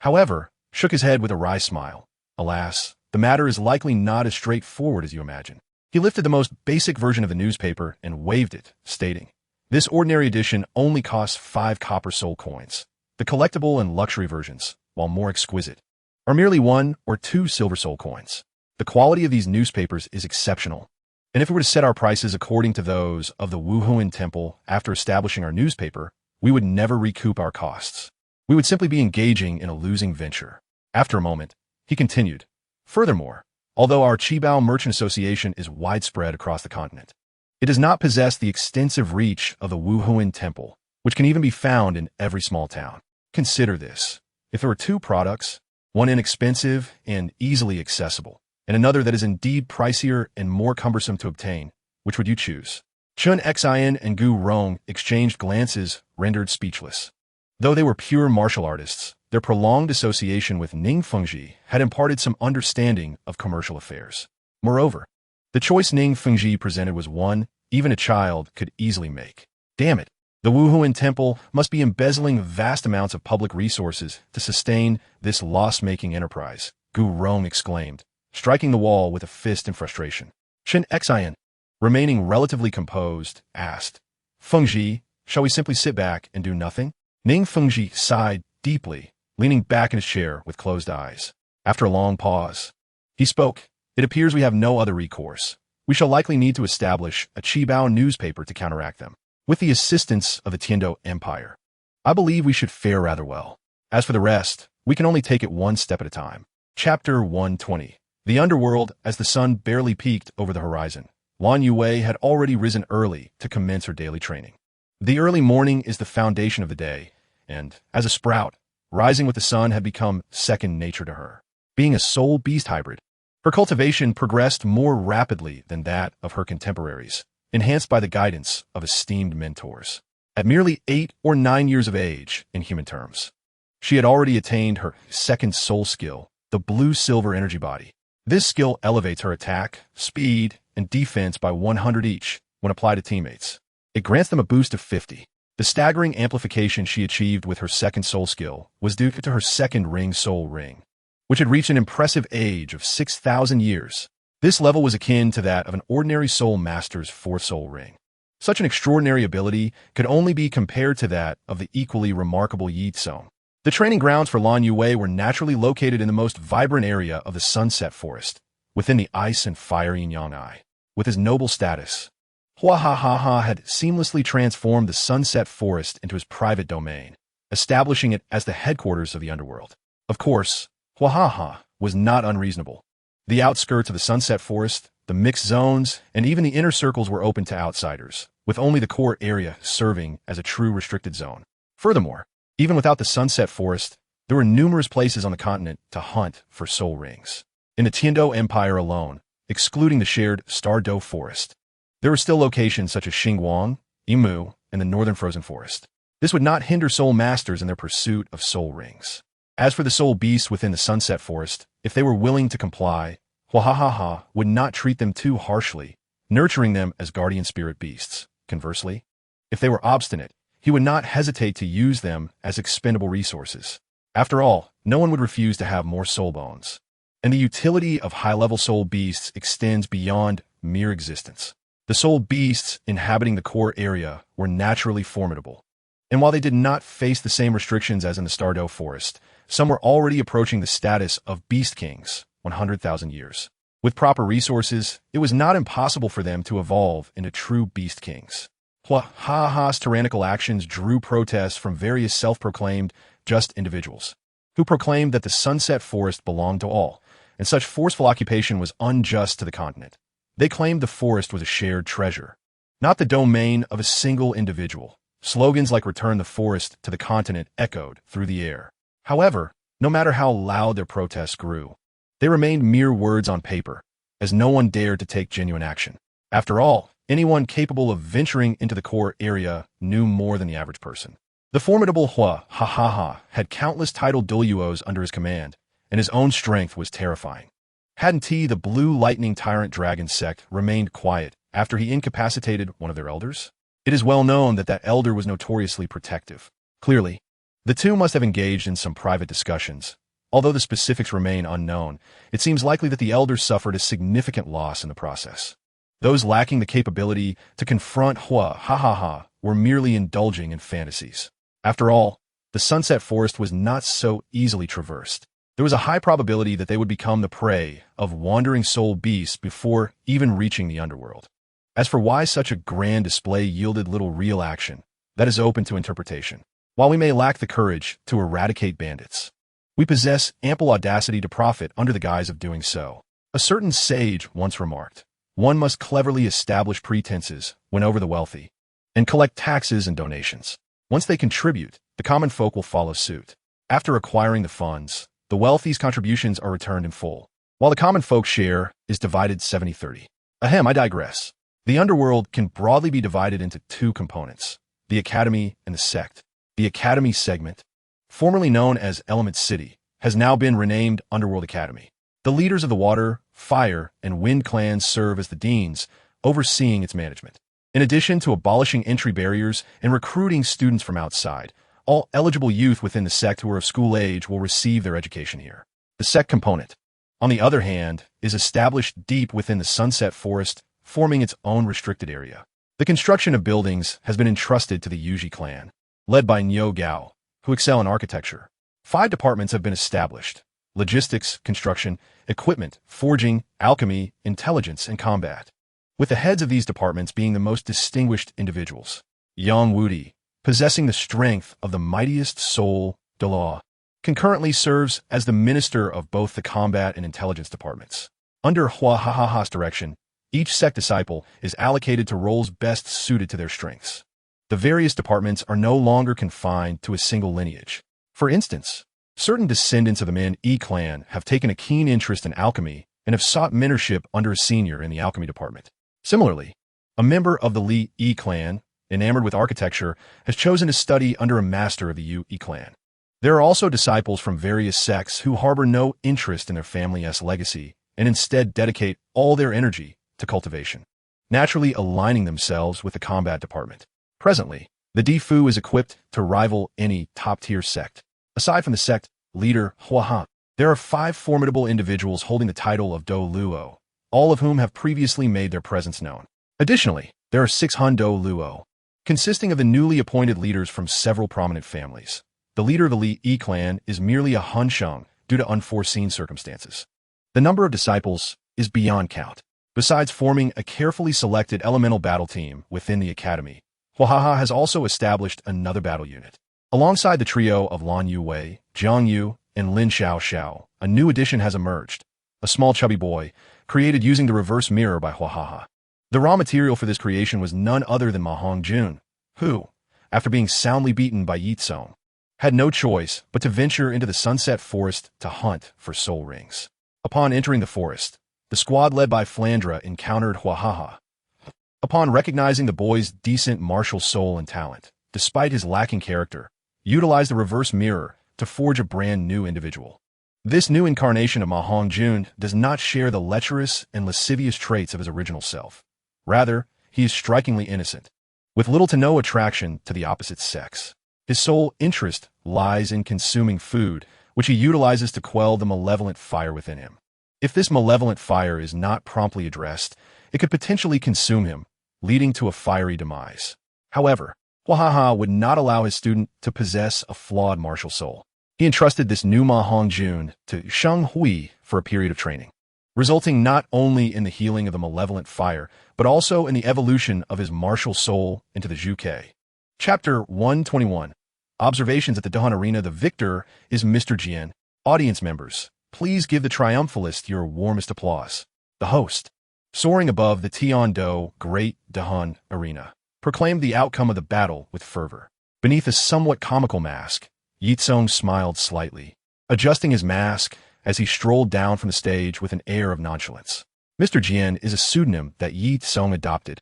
however, shook his head with a wry smile. Alas, the matter is likely not as straightforward as you imagine. He lifted the most basic version of the newspaper and waved it, stating, This ordinary edition only costs 5 copper soul coins. The collectible and luxury versions, while more exquisite, are merely 1 or 2 silver soul coins. The quality of these newspapers is exceptional, and if we were to set our prices according to those of the Wuhuan temple after establishing our newspaper, we would never recoup our costs. We would simply be engaging in a losing venture. After a moment, he continued, Furthermore, although our Qibao Merchant Association is widespread across the continent, it does not possess the extensive reach of the Wuhuan temple, which can even be found in every small town. Consider this. If there were 2 products, one inexpensive and easily accessible, and another that is indeed pricier and more cumbersome to obtain, which would you choose? Chun Xian and Gu Rong exchanged glances, rendered speechless. Though they were pure martial artists, their prolonged association with Ning Fengji had imparted some understanding of commercial affairs. Moreover, the choice Ning Fengji presented was one even a child could easily make. Damn it! The Wuhuan temple must be embezzling vast amounts of public resources to sustain this loss-making enterprise, Gu Rong exclaimed, striking the wall with a fist in frustration. Chun Xian, remaining relatively composed, asked, Fengji, shall we simply sit back and do nothing? Ning Fengji sighed deeply, leaning back in his chair with closed eyes. After a long pause, he spoke, It appears we have no other recourse. We shall likely need to establish a Qibao newspaper to counteract them. With the assistance of the Tiando Empire, I believe we should fare rather well. As for the rest, we can only take it one step at a time. Chapter 120. The underworld. As the sun barely peeked over the horizon, Lan Yue had already risen early to commence her daily training. The early morning is the foundation of the day, and, as a sprout, rising with the sun had become second nature to her. Being a soul beast hybrid, her cultivation progressed more rapidly than that of her contemporaries, enhanced by the guidance of esteemed mentors. At merely 8 or 9 years of age, in human terms, she had already attained her second soul skill, the blue-silver energy body. This skill elevates her attack, speed, and defense by 100 each when applied to teammates. It grants them a boost of 50. The staggering amplification she achieved with her second soul skill was due to her second ring soul ring, which had reached an impressive age of 6,000 years. This level was akin to that of an ordinary soul master's fourth soul ring. Such an extraordinary ability could only be compared to that of the equally remarkable Ye Cong. The training grounds for Lan Yue were naturally located in the most vibrant area of the Sunset Forest, within the ice and fire Yin-Yang Eye. With his noble status, Huahaha had seamlessly transformed the Sunset Forest into his private domain, establishing it as the headquarters of the underworld. Of course, Huahaha was not unreasonable. The outskirts of the Sunset Forest, the mixed zones, and even the inner circles were open to outsiders, with only the core area serving as a true restricted zone. Furthermore, even without the Sunset Forest, there were numerous places on the continent to hunt for soul rings. In the Tiando Empire alone, excluding the shared Stardo Forest, there were still locations such as Xingguang, Yimu, and the Northern Frozen Forest. This would not hinder soul masters in their pursuit of soul rings. As for the soul beasts within the Sunset Forest, if they were willing to comply, Huahaha would not treat them too harshly, nurturing them as guardian spirit beasts. Conversely, if they were obstinate, he would not hesitate to use them as expendable resources. After all, no one would refuse to have more soul bones. And the utility of high-level soul beasts extends beyond mere existence. The soul beasts inhabiting the core area were naturally formidable. And while they did not face the same restrictions as in the Stardo Forest, some were already approaching the status of beast kings 100,000 years. With proper resources, it was not impossible for them to evolve into true beast kings. Huahaha's tyrannical actions drew protests from various self-proclaimed just individuals, who proclaimed that the Sunset Forest belonged to all, and such forceful occupation was unjust to the continent. They claimed the forest was a shared treasure, not the domain of a single individual. Slogans like "Return the Forest to the Continent" echoed through the air. However, no matter how loud their protests grew, they remained mere words on paper, as no one dared to take genuine action. After all, anyone capable of venturing into the core area knew more than the average person. The formidable Huahaha had countless titled Douluos under his command, and his own strength was terrifying. Hadn't he, the Blue Lightning Tyrant Dragon Sect, remained quiet after he incapacitated one of their elders? It is well known that that elder was notoriously protective. Clearly, the two must have engaged in some private discussions. Although the specifics remain unknown, it seems likely that the elders suffered a significant loss in the process. Those lacking the capability to confront Huahaha were merely indulging in fantasies. After all, the Sunset Forest was not so easily traversed. There was a high probability that they would become the prey of wandering soul beasts before even reaching the underworld. As for why such a grand display yielded little real action, that is open to interpretation. While we may lack the courage to eradicate bandits, we possess ample audacity to profit under the guise of doing so. A certain sage once remarked, "One must cleverly establish pretenses, win over the wealthy, and collect taxes and donations. Once they contribute, the common folk will follow suit. After acquiring the funds, the wealthy's contributions are returned in full, while the common folk's share is divided 70-30. Ahem, I digress. The underworld can broadly be divided into two components, the Academy and the Sect. The Academy segment, formerly known as Element City, has now been renamed Underworld Academy. The leaders of the Water, Fire, and Wind clans serve as the deans, overseeing its management. In addition to abolishing entry barriers and recruiting students from outside, all eligible youth within the sect who are of school age will receive their education here. The Sect component, on the other hand, is established deep within the Sunset Forest, forming its own restricted area. The construction of buildings has been entrusted to the Yuji clan, led by Niu Gao, who excel in architecture. 5 departments have been established: logistics, construction, equipment, forging, alchemy, intelligence, and combat, with the heads of these departments being the most distinguished individuals. Yang Wudi, possessing the strength of the mightiest soul, Douluo, concurrently serves as the minister of both the combat and intelligence departments. Under Huahaha's direction, each sect disciple is allocated to roles best suited to their strengths. The various departments are no longer confined to a single lineage. For instance, certain descendants of the Min Yi clan have taken a keen interest in alchemy and have sought mentorship under a senior in the alchemy department. Similarly, a member of the Li Yi clan, enamored with architecture, has chosen to study under a master of the Yu Yi clan. There are also disciples from various sects who harbor no interest in their family's legacy and instead dedicate all their energy to cultivation, naturally aligning themselves with the combat department. Presently, the Difu is equipped to rival any top-tier sect. Aside from the sect leader Huahan, there are 5 formidable individuals holding the title of Douluo, all of whom have previously made their presence known. Additionally, there are 6 Han Douluo, consisting of the newly appointed leaders from several prominent families. The leader of the Li Yi clan is merely a Han Sheng due to unforeseen circumstances. The number of disciples is beyond count. Besides forming a carefully selected elemental battle team within the academy, Huahaha has also established another battle unit. Alongside the trio of Lan Yuwei, Jiang Yu, and Lin Xiao Xiao, a new addition has emerged, a small chubby boy created using the reverse mirror by Huahaha. The raw material for this creation was none other than Ma Hongjun, who, after being soundly beaten by Ye Cong, had no choice but to venture into the Sunset Forest to hunt for soul rings. Upon entering the forest, the squad led by Flandra encountered Huahaha. Upon recognizing the boy's decent martial soul and talent, despite his lacking character, utilized the reverse mirror to forge a brand new individual. This new incarnation of Ma Hongjun does not share the lecherous and lascivious traits of his original self. Rather, he is strikingly innocent, with little to no attraction to the opposite sex. His sole interest lies in consuming food, which he utilizes to quell the malevolent fire within him. If this malevolent fire is not promptly addressed, it could potentially consume him, leading to a fiery demise. However, Huahaha would not allow his student to possess a flawed martial soul. He entrusted this new Ma Hongjun to Sheng Hui for a period of training, resulting not only in the healing of the malevolent fire, but also in the evolution of his martial soul into the Zhuke. Chapter 121. Observations at the Dahan Arena. The victor is Mr. Jian. Audience members, please give the triumphalist your warmest applause. The host, soaring above the Tian-Do Great Dahan Arena, proclaimed the outcome of the battle with fervor. Beneath a somewhat comical mask, Ye Cong smiled slightly, adjusting his mask as he strolled down from the stage with an air of nonchalance. Mr. Jian is a pseudonym that Ye Cong adopted,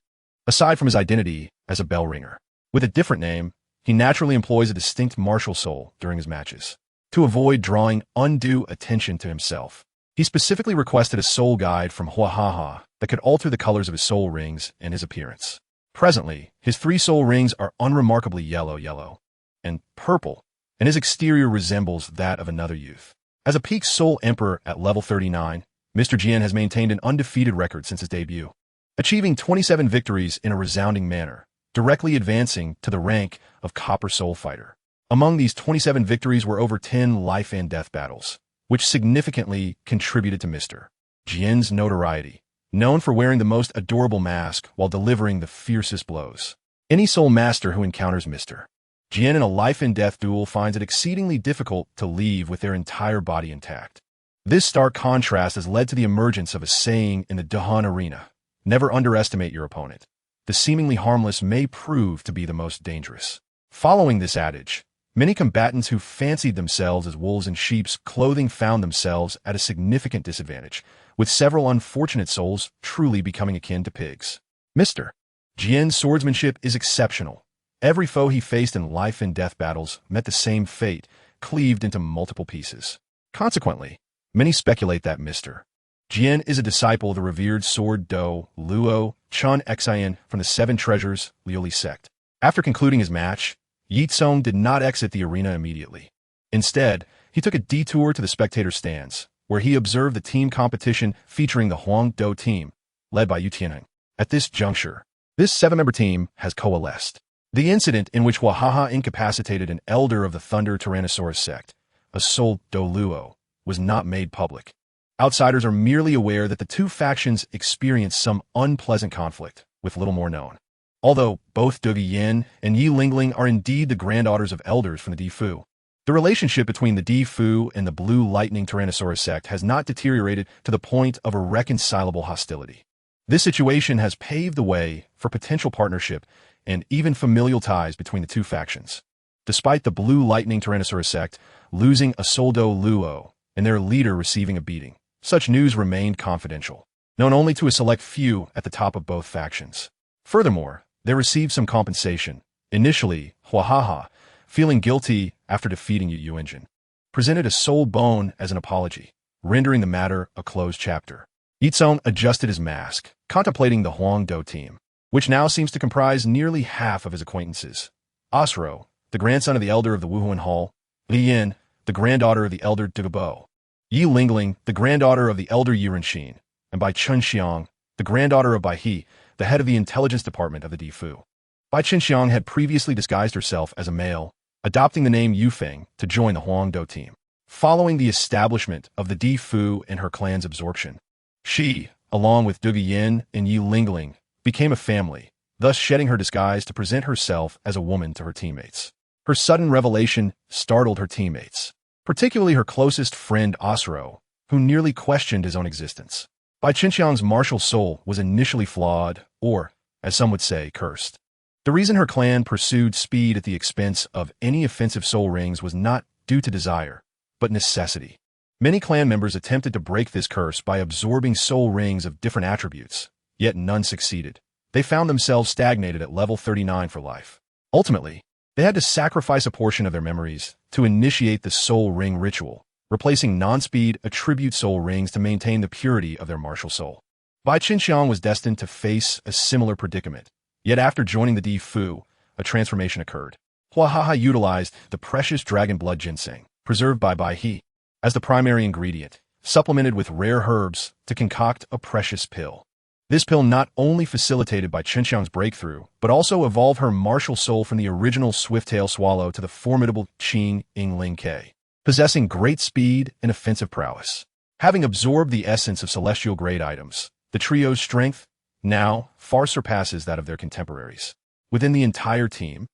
aside from his identity as a bell ringer. With a different name, he naturally employs a distinct martial soul during his matches. To avoid drawing undue attention to himself, he specifically requested a soul guide from Huahaha that could alter the colors of his soul rings and his appearance. Presently, his 3 soul rings are unremarkably yellow, and purple, and his exterior resembles that of another youth. As a peak soul emperor at level 39, Mr. Jian has maintained an undefeated record since his debut, achieving 27 victories in a resounding manner, directly advancing to the rank of Copper Soul Fighter. Among these 27 victories were over 10 life and death battles, which significantly contributed to Mr. Jian's notoriety, known for wearing the most adorable mask while delivering the fiercest blows. Any soul master who encounters Mr. Jian in a life and death duel finds it exceedingly difficult to leave with their entire body intact. This stark contrast has led to the emergence of a saying in the Dahan Arena: never underestimate your opponent. The seemingly harmless may prove to be the most dangerous. Following this adage, many combatants who fancied themselves as wolves in sheep's clothing found themselves at a significant disadvantage, with several unfortunate souls truly becoming akin to pigs. Mr. Jian's swordsmanship is exceptional. Every foe he faced in life and death battles met the same fate, cleaved into multiple pieces. Consequently, many speculate that Mr. Jian is a disciple of the revered sword Douluo Continent from the 7 Treasures Liuli sect. After concluding his match, Ye Cong did not exit the arena immediately. Instead, he took a detour to the spectator stands, where he observed the team competition featuring the Huang Do team, led by Yu Tianheng. At this juncture, this 7-member team has coalesced. The incident in which Huahaha incapacitated an elder of the Thunder Tyrannosaurus sect, a Soul Douluo, was not made public. Outsiders are merely aware that the 2 factions experienced some unpleasant conflict, with little more known. Although both Dugi Yin and Yi Lingling are indeed the granddaughters of elders from the Di Fu, the relationship between the Di Fu and the Blue Lightning Tyrannosaurus sect has not deteriorated to the point of irreconcilable hostility. This situation has paved the way for potential partnership and even familial ties between the 2 factions. Despite the Blue Lightning Tyrannosaurus sect losing a Soul Douluo and their leader receiving a beating, such news remained confidential, known only to a select few at the top of both factions. Furthermore, they received some compensation. Initially, Huahaha, feeling guilty after defeating Yu Engine, presented a soul bone as an apology, rendering the matter a closed chapter. Ye Cong adjusted his mask, contemplating the Huang Do team, which now seems to comprise nearly half of his acquaintances. Osro, the grandson of the elder of the Wuhuan Hall; Li Yin, the granddaughter of the elder Dugabo; Yi Lingling, the granddaughter of the elder Yirenxin; and Bai Chunxiang, the granddaughter of Bai He, the head of the intelligence department of the Di Fu. Bai Chunxiang had previously disguised herself as a male, adopting the name Yufeng to join the Huang Do team. Following the establishment of the Di Fu and her clan's absorption, she, along with Dugi Yin and Yi Lingling, became a family, thus shedding her disguise to present herself as a woman to her teammates. Her sudden revelation startled her teammates, particularly her closest friend Osro, who nearly questioned his own existence. Bai Qinxiang's martial soul was initially flawed, or, as some would say, cursed. The reason her clan pursued speed at the expense of any offensive soul rings was not due to desire, but necessity. Many clan members attempted to break this curse by absorbing soul rings of different attributes, yet none succeeded. They found themselves stagnated at level 39 for life. Ultimately, they had to sacrifice a portion of their memories to initiate the soul ring ritual, replacing non-speed attribute soul rings to maintain the purity of their martial soul. Bai Qinxiang was destined to face a similar predicament, yet after joining the Di Fu, a transformation occurred. Huahaha utilized the precious dragon blood ginseng, preserved by Bai He, as the primary ingredient, supplemented with rare herbs to concoct a precious pill. This pill not only facilitated Bai Qinxiang's breakthrough, but also evolved her martial soul from the original swift-tail swallow to the formidable Qing Yingling Ke, possessing great speed and offensive prowess. Having absorbed the essence of celestial-grade items, the trio's strength now far surpasses that of their contemporaries. Within the entire team,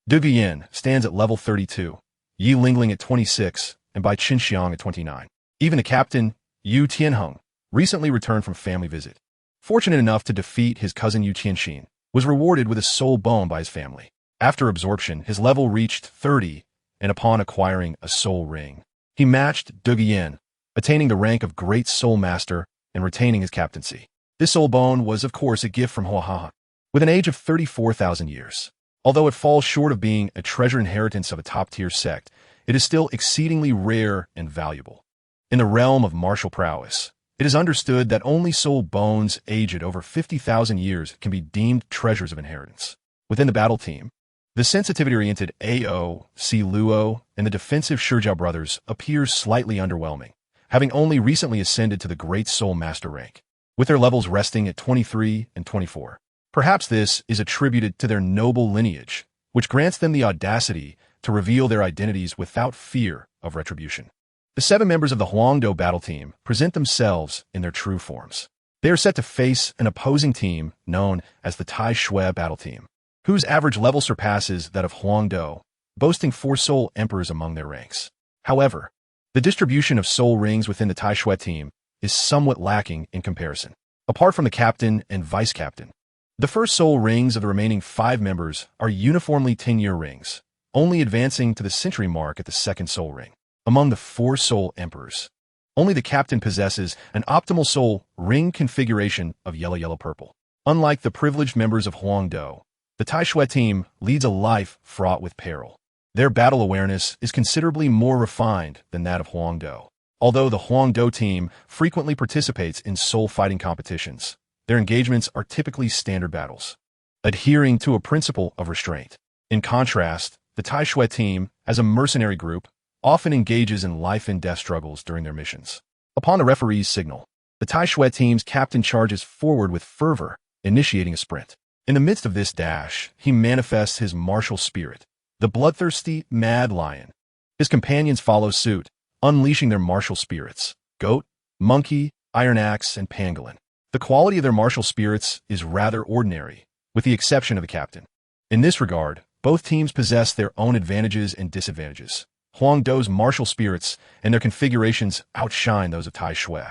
Du Guiyin stands at level 32, Yi Lingling at 26, and Bai Qinxiang at 29. Even the captain, Yu Tianheng, recently returned from family visit. Fortunate enough to defeat his cousin Yu Qianxin, was rewarded with a soul bone by his family. After absorption, his level reached 30, and upon acquiring a soul ring, he matched Du Guiyin, attaining the rank of Great Soul Master and retaining his captaincy. This soul bone was, of course, a gift from Huahaha, with an age of 34,000 years. Although it falls short of being a treasure inheritance of a top-tier sect, it is still exceedingly rare and valuable. In the realm of martial prowess, it is understood that only soul bones aged over 50,000 years can be deemed treasures of inheritance. Within the battle team, the sensitivity-oriented AO, Si Luo, and the defensive Shijiao brothers appears slightly underwhelming, having only recently ascended to the Great Soul Master rank, with their levels resting at 23 and 24. Perhaps this is attributed to their noble lineage, which grants them the audacity to reveal their identities without fear of retribution. The 7 members of the Huangdo battle team present themselves in their true forms. They are set to face an opposing team known as the Tai Shui battle team, whose average level surpasses that of Huangdo, boasting 4 soul emperors among their ranks. However, the distribution of soul rings within the Tai Shui team is somewhat lacking in comparison. Apart from the captain and vice-captain, the first soul rings of the remaining 5 members are uniformly 10-year rings, only advancing to the century mark at the second soul ring. Among the 4 soul emperors, only the captain possesses an optimal soul ring configuration of yellow-yellow-purple. Unlike the privileged members of Huangdo, the Tai Shui team leads a life fraught with peril. Their battle awareness is considerably more refined than that of Huangdo. Although the Huangdo team frequently participates in soul fighting competitions, their engagements are typically standard battles, adhering to a principle of restraint. In contrast, the Tai Shui team, as a mercenary group, often engages in life-and-death struggles during their missions. Upon the referee's signal, the Tai Shui team's captain charges forward with fervor, initiating a sprint. In the midst of this dash, he manifests his martial spirit, the bloodthirsty Mad Lion. His companions follow suit, unleashing their martial spirits, goat, monkey, iron axe, and pangolin. The quality of their martial spirits is rather ordinary, with the exception of the captain. In this regard, both teams possess their own advantages and disadvantages. Huangdo's martial spirits and their configurations outshine those of Tai Shui.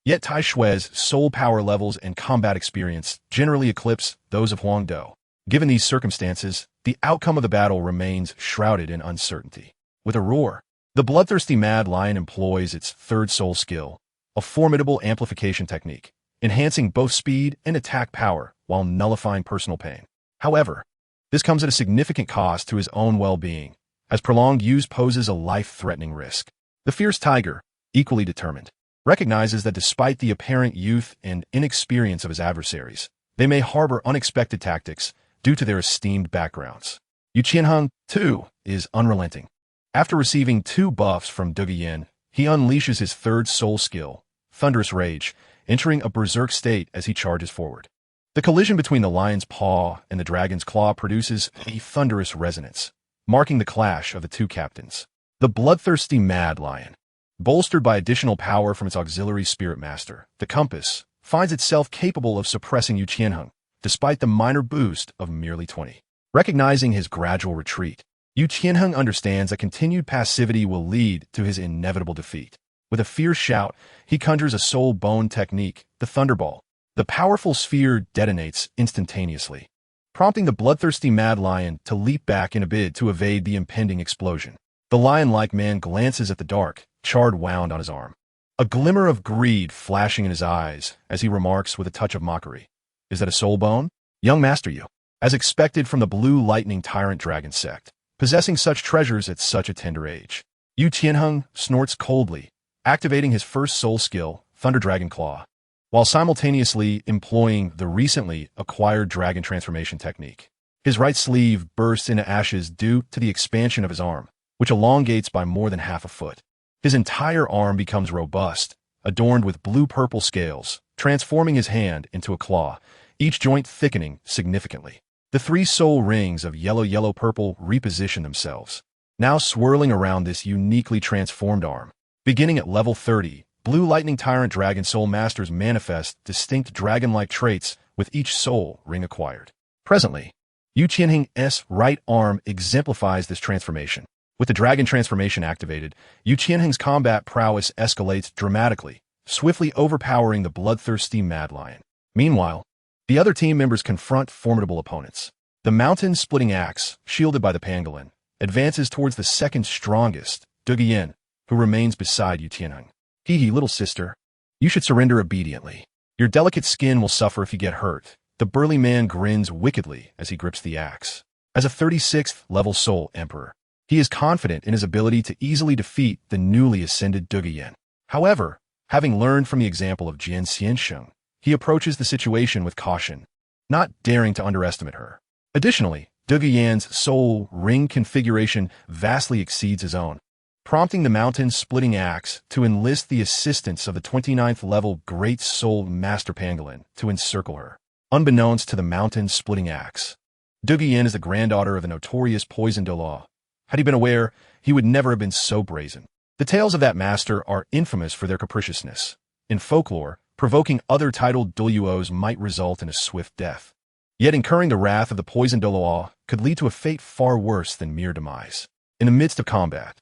Yet Tai Shui's soul power levels and combat experience generally eclipse those of Huangdo. Given these circumstances, the outcome of the battle remains shrouded in uncertainty. With a roar, the bloodthirsty Mad Lion employs its third soul skill, a formidable amplification technique, enhancing both speed and attack power while nullifying personal pain. However, this comes at a significant cost to his own well-being, as prolonged use poses a life-threatening risk. The fierce tiger, equally determined, recognizes that despite the apparent youth and inexperience of his adversaries, they may harbor unexpected tactics due to their esteemed backgrounds. Yu Qianheng, too, is unrelenting. After receiving 2 buffs from Du Guiyin, he unleashes his third soul skill, Thunderous Rage, entering a berserk state as he charges forward. The collision between the lion's paw and the dragon's claw produces a thunderous resonance, marking the clash of the 2 captains. The bloodthirsty Mad Lion, bolstered by additional power from its auxiliary spirit master, the Compass, finds itself capable of suppressing Yu Qianheng, despite the minor boost of merely 20. Recognizing his gradual retreat, Yu Qianheng understands that continued passivity will lead to his inevitable defeat. With a fierce shout, he conjures a soul bone technique, the Thunderball. The powerful sphere detonates instantaneously, prompting the bloodthirsty Mad Lion to leap back in a bid to evade the impending explosion. The lion-like man glances at the dark, charred wound on his arm, a glimmer of greed flashing in his eyes as he remarks with a touch of mockery, "Is that a soul bone? Young master you." As expected from the blue lightning tyrant dragon sect, possessing such treasures at such a tender age. Yu Tianheng snorts coldly, activating his first soul skill, Thunder Dragon Claw, while simultaneously employing the recently acquired dragon transformation technique. His right sleeve bursts into ashes due to the expansion of his arm, which elongates by more than half a foot. His entire arm becomes robust, adorned with blue-purple scales, transforming his hand into a claw, each joint thickening significantly. The three soul rings of yellow-purple reposition themselves, now swirling around this uniquely transformed arm. Beginning at level 30, Blue Lightning Tyrant Dragon Soul Masters manifest distinct dragon-like traits with each soul ring acquired. Presently, Yu Qianheng's right arm exemplifies this transformation. With the dragon transformation activated, Yu Qianheng's combat prowess escalates dramatically, swiftly overpowering the bloodthirsty Mad Lion. Meanwhile, the other team members confront formidable opponents. The mountain-splitting axe, shielded by the pangolin, advances towards the second strongest, Duguyen, who remains beside Yu Tianheng. Hee, little sister. You should surrender obediently. Your delicate skin will suffer if you get hurt. The burly man grins wickedly as he grips the axe. As a 36th level soul emperor, he is confident in his ability to easily defeat the newly ascended Duguyen. However, having learned from the example of Jian Xiansheng, he approaches the situation with caution, not daring to underestimate her. Additionally, Duguyen's soul ring configuration vastly exceeds his own, prompting the mountain-splitting axe to enlist the assistance of the 29th level Great Soul Master Pangolin to encircle her. Unbeknownst to the mountain-splitting axe, Duguyen is the granddaughter of the notorious Poison Douluo. Had he been aware, he would never have been so brazen. The tales of that master are infamous for their capriciousness. In folklore, provoking other titled Douluos might result in a swift death. Yet incurring the wrath of the Poison Douluo could lead to a fate far worse than mere demise. In the midst of combat,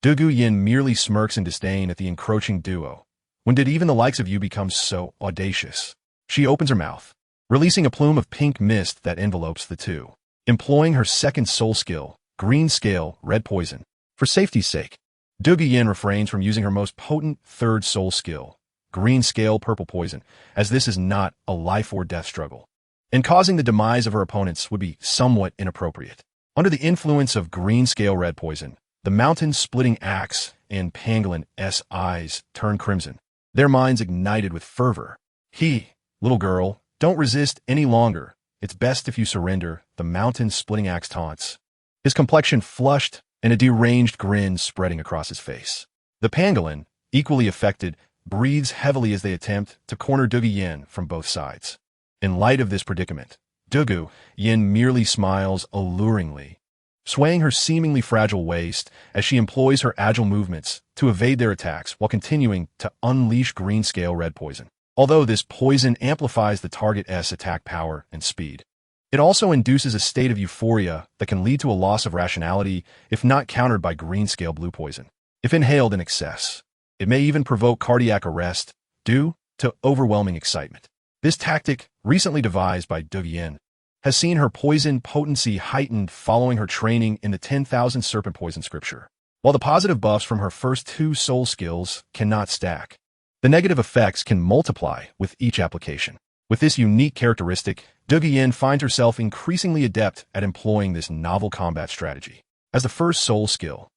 Duguyen merely smirks in disdain at the encroaching duo. When did even the likes of you become so audacious? She opens her mouth, releasing a plume of pink mist that envelopes the two. Employing her second soul skill, Green Scale, Red Poison. For safety's sake, Duguyen refrains from using her most potent third soul skill, Green Scale, Purple Poison, as this is not a life-or-death struggle, and causing the demise of her opponents would be somewhat inappropriate. Under the influence of Green Scale, Red Poison, the mountain-splitting axe and Pangolin's eyes turn crimson, their minds ignited with fervor. Little girl, don't resist any longer. It's best if you surrender, the mountain-splitting axe taunts, his complexion flushed and a deranged grin spreading across his face. The pangolin, equally affected, breathes heavily as they attempt to corner Duguyen from both sides. In light of this predicament, Duguyen merely smiles alluringly, swaying her seemingly fragile waist as she employs her agile movements to evade their attacks while continuing to unleash Green Scale Red Poison. Although this poison amplifies the target's attack power and speed, it also induces a state of euphoria that can lead to a loss of rationality if not countered by Green Scale Blue Poison. If inhaled in excess, it may even provoke cardiac arrest due to overwhelming excitement. This tactic, recently devised by Duguyen, has seen her poison potency heightened following her training in the 10,000 Serpent Poison scripture. While the positive buffs from her first two soul skills cannot stack, the negative effects can multiply with each application. With this unique characteristic, Duguyen finds herself increasingly adept at employing this novel combat strategy. As the first soul skill,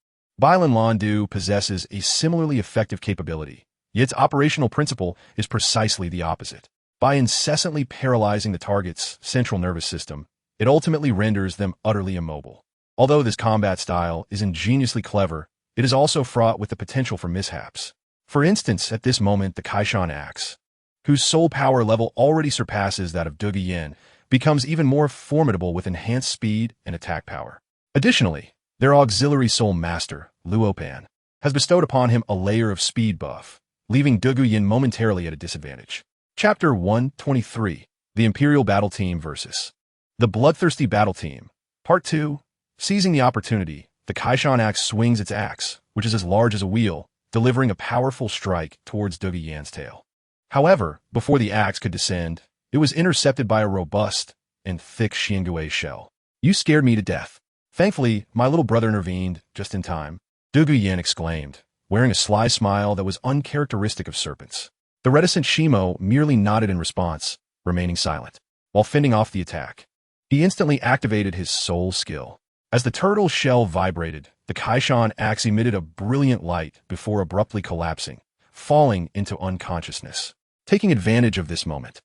Bailan Landu possesses a similarly effective capability, yet its operational principle is precisely the opposite. By incessantly paralyzing the target's central nervous system, it ultimately renders them utterly immobile. Although this combat style is ingeniously clever, it is also fraught with the potential for mishaps. For instance, at this moment, the Kaishan axe, whose soul power level already surpasses that of Duguyen, becomes even more formidable with enhanced speed and attack power. Additionally, their auxiliary soul master, Luopan, has bestowed upon him a layer of speed buff, leaving Duguyen momentarily at a disadvantage. Chapter 123, The Imperial Battle Team vs. The Bloodthirsty Battle Team. Part 2. Seizing the opportunity, the Kaishan axe swings its axe, which is as large as a wheel, delivering a powerful strike towards Dugu Yan's tail. However, before the axe could descend, it was intercepted by a robust and thick Xiangui shell. "You scared me to death." Thankfully, my little brother intervened just in time, Dugu Yan exclaimed, wearing a sly smile that was uncharacteristic of serpents. The reticent Shimo merely nodded in response, remaining silent, while fending off the attack. He instantly activated his soul skill. As the turtle's shell vibrated, the Kaishan axe emitted a brilliant light before abruptly collapsing, falling into unconsciousness. Taking advantage of this moment,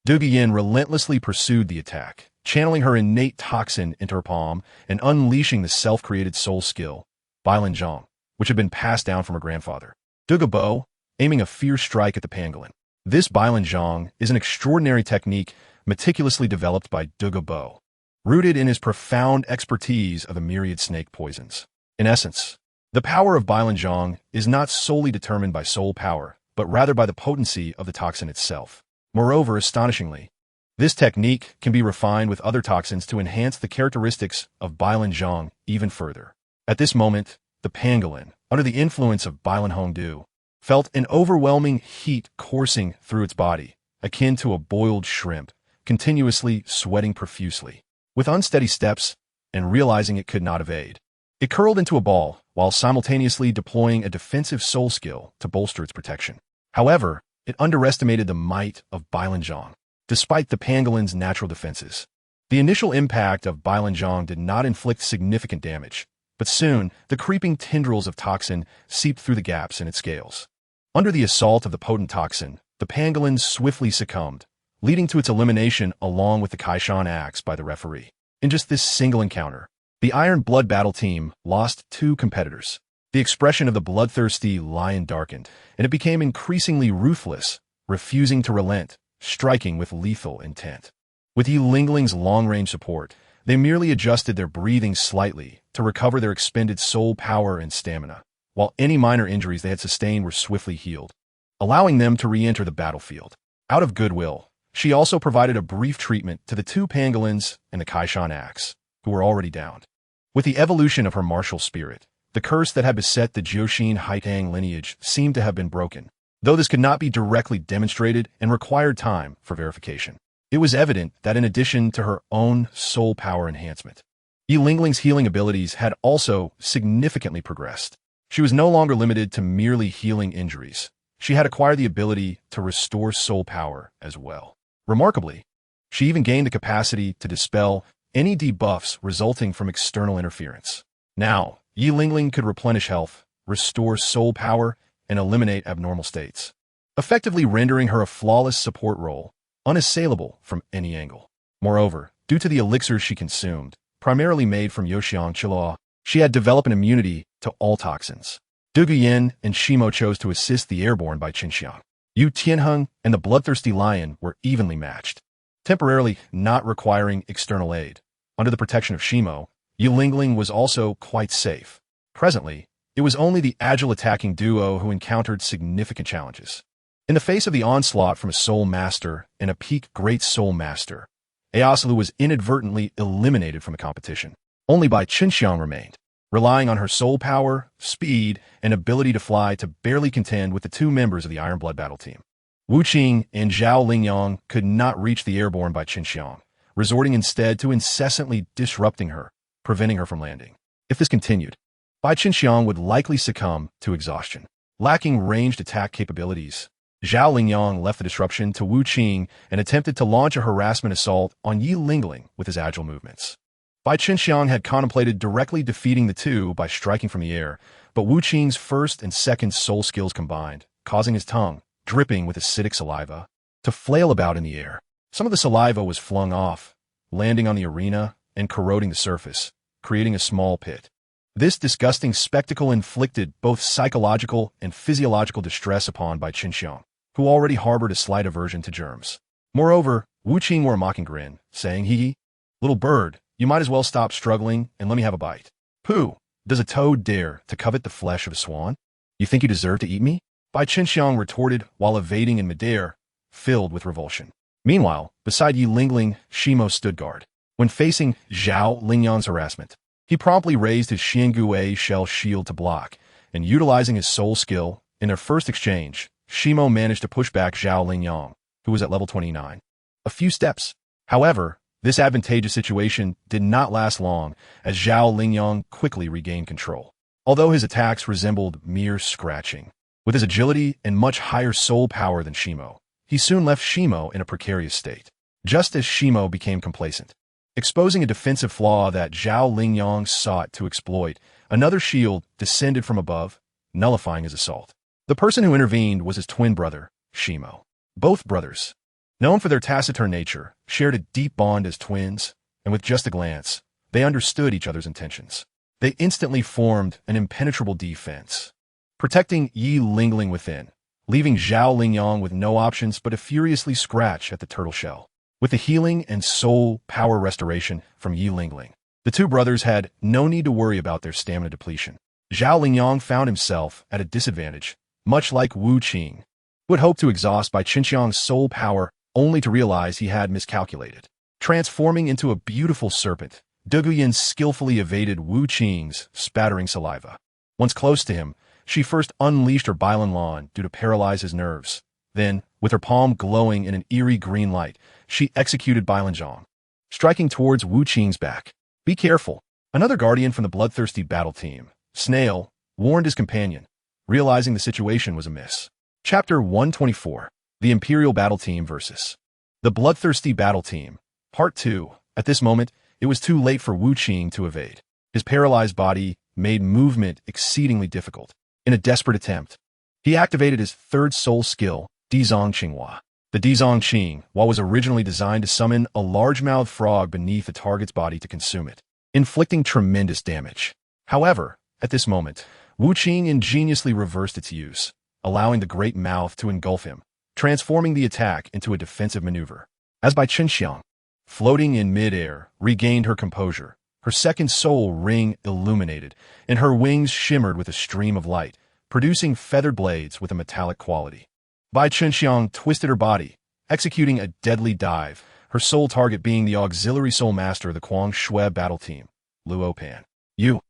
Dugu Yan relentlessly pursued the attack, channeling her innate toxin into her palm and unleashing the self-created soul skill, Bailan Zhang, which had been passed down from her grandfather. Dugu Bo, aiming a fierce strike at the pangolin. This Bailan Zhang is an extraordinary technique meticulously developed by Dugu Bo, rooted in his profound expertise of the myriad snake poisons. In essence, the power of Bailan Zhang is not solely determined by soul power, but rather by the potency of the toxin itself. Moreover, astonishingly, this technique can be refined with other toxins to enhance the characteristics of Bailan Zhang even further. At this moment, the pangolin, under the influence of Bailan Hongdu, felt an overwhelming heat coursing through its body, akin to a boiled shrimp, continuously sweating profusely. With unsteady steps, and realizing it could not evade, it curled into a ball while simultaneously deploying a defensive soul skill to bolster its protection. However, it underestimated the might of Bailan Zhang. Despite the pangolin's natural defenses, the initial impact of Bailan Zhang did not inflict significant damage, but soon the creeping tendrils of toxin seeped through the gaps in its scales. Under the assault of the potent toxin, the pangolin swiftly succumbed, leading to its elimination along with the Kaishan axe by the referee. In just this single encounter, the Iron Blood Battle team lost 2 competitors. The expression of the bloodthirsty lion darkened, and it became increasingly ruthless, refusing to relent, striking with lethal intent. With Ye Lingling's long-range support, they merely adjusted their breathing slightly to recover their expended soul power and stamina, while any minor injuries they had sustained were swiftly healed, allowing them to re-enter the battlefield. Out of goodwill, she also provided a brief treatment to the 2 pangolins and the Kaishan axe, who were already downed. With the evolution of her martial spirit, the curse that had beset the Jiuxin Haitang lineage seemed to have been broken, though this could not be directly demonstrated and required time for verification. It was evident that in addition to her own soul power enhancement, Ye Lingling's healing abilities had also significantly progressed. She was no longer limited to merely healing injuries. She had acquired the ability to restore soul power as well. Remarkably, she even gained the capacity to dispel any debuffs resulting from external interference. Now, Ye Lingling could replenish health, restore soul power, and eliminate abnormal states, effectively rendering her a flawless support role, unassailable from any angle. Moreover, due to the elixirs she consumed, primarily made from Yoshiang Chiloa, she had developed an immunity to all toxins. Dugu Yan and Shimo chose to assist the airborne by Qinxiang. Yu Tianheng and the bloodthirsty lion were evenly matched, temporarily not requiring external aid. Under the protection of Shimo, Ye Lingling was also quite safe. Presently, it was only the agile attacking duo who encountered significant challenges. In the face of the onslaught from a Soul Master and a peak Great Soul Master, Eosalu was inadvertently eliminated from the competition. Only Bai Qinxiang remained, relying on her soul power, speed, and ability to fly to barely contend with the 2 members of the Iron Blood Battle team. Wu Qing and Zhao Lingyang could not reach the airborne Bai Qinxiang, resorting instead to incessantly disrupting her, preventing her from landing. If this continued, Bai Qinxiang would likely succumb to exhaustion. Lacking ranged attack capabilities, Zhao Lingyang left the disruption to Wu Qing and attempted to launch a harassment assault on Ye Lingling with his agile movements. Bai Qinxiang had contemplated directly defeating the 2 by striking from the air, but Wu Qing's first and second soul skills combined, causing his tongue, dripping with acidic saliva, to flail about in the air. Some of the saliva was flung off, landing on the arena and corroding the surface, creating a small pit. This disgusting spectacle inflicted both psychological and physiological distress upon Bai Qinxiang, who already harbored a slight aversion to germs. Moreover, Wu Qing wore a mocking grin, saying, "Hee, little bird, you might as well stop struggling and let me have a bite." "Pooh, does a toad dare to covet the flesh of a swan? You think you deserve to eat me?" Bai Qinxiang retorted while evading in midair, filled with revulsion. Meanwhile, beside Ye Lingling, Shimo stood guard. When facing Zhao Lingyang's harassment, he promptly raised his Xiangui shell shield to block, and utilizing his soul skill, in their first exchange, Shimo managed to push back Zhao Lingyang, who was at level 29. A few steps. However, this advantageous situation did not last long, as Zhao Lingyang quickly regained control. Although his attacks resembled mere scratching, with his agility and much higher soul power than Shimo, he soon left Shimo in a precarious state, just as Shimo became complacent. Exposing a defensive flaw that Zhao Lingyang sought to exploit, another shield descended from above, nullifying his assault. The person who intervened was his twin brother, Shimo. Both brothers, known for their taciturn nature, shared a deep bond as twins, and with just a glance, they understood each other's intentions. They instantly formed an impenetrable defense, protecting Ye Lingling within, leaving Zhao Lingyang with no options but to furiously scratch at the turtle shell. With the healing and soul power restoration from Ye Lingling, the two brothers had no need to worry about their stamina depletion. Zhao Lingyang found himself at a disadvantage, much like Wu Qing, who had hoped to exhaust by Qinxiang's soul power only to realize he had miscalculated. Transforming into a beautiful serpent, Duguyan skillfully evaded Wu Qing's spattering saliva. Once close to him, she first unleashed her Bailan Lan due to paralyze his nerves. Then, with her palm glowing in an eerie green light, she executed Bailan Zhang, striking towards Wu Qing's back. Be careful. Another guardian from the bloodthirsty battle team, Snail, warned his companion, realizing the situation was amiss. Chapter 124. The Imperial Battle Team versus the Bloodthirsty Battle Team. Part 2. At this moment, it was too late for Wu Qing to evade. His paralyzed body made movement exceedingly difficult. In a desperate attempt, he activated his third soul skill, Dizong Qinghua. The Dizong Qing, while was originally designed to summon a large-mouthed frog beneath the target's body to consume it, inflicting tremendous damage. However, at this moment, Wu Qing ingeniously reversed its use, allowing the great mouth to engulf him, transforming the attack into a defensive maneuver. As by Qinxiang, floating in mid-air, regained her composure, her second soul ring illuminated, and her wings shimmered with a stream of light, producing feathered blades with a metallic quality. Bai Qinxiang twisted her body, executing a deadly dive, her sole target being the auxiliary soul master of the Kuang Shui battle team, Luo Pan. You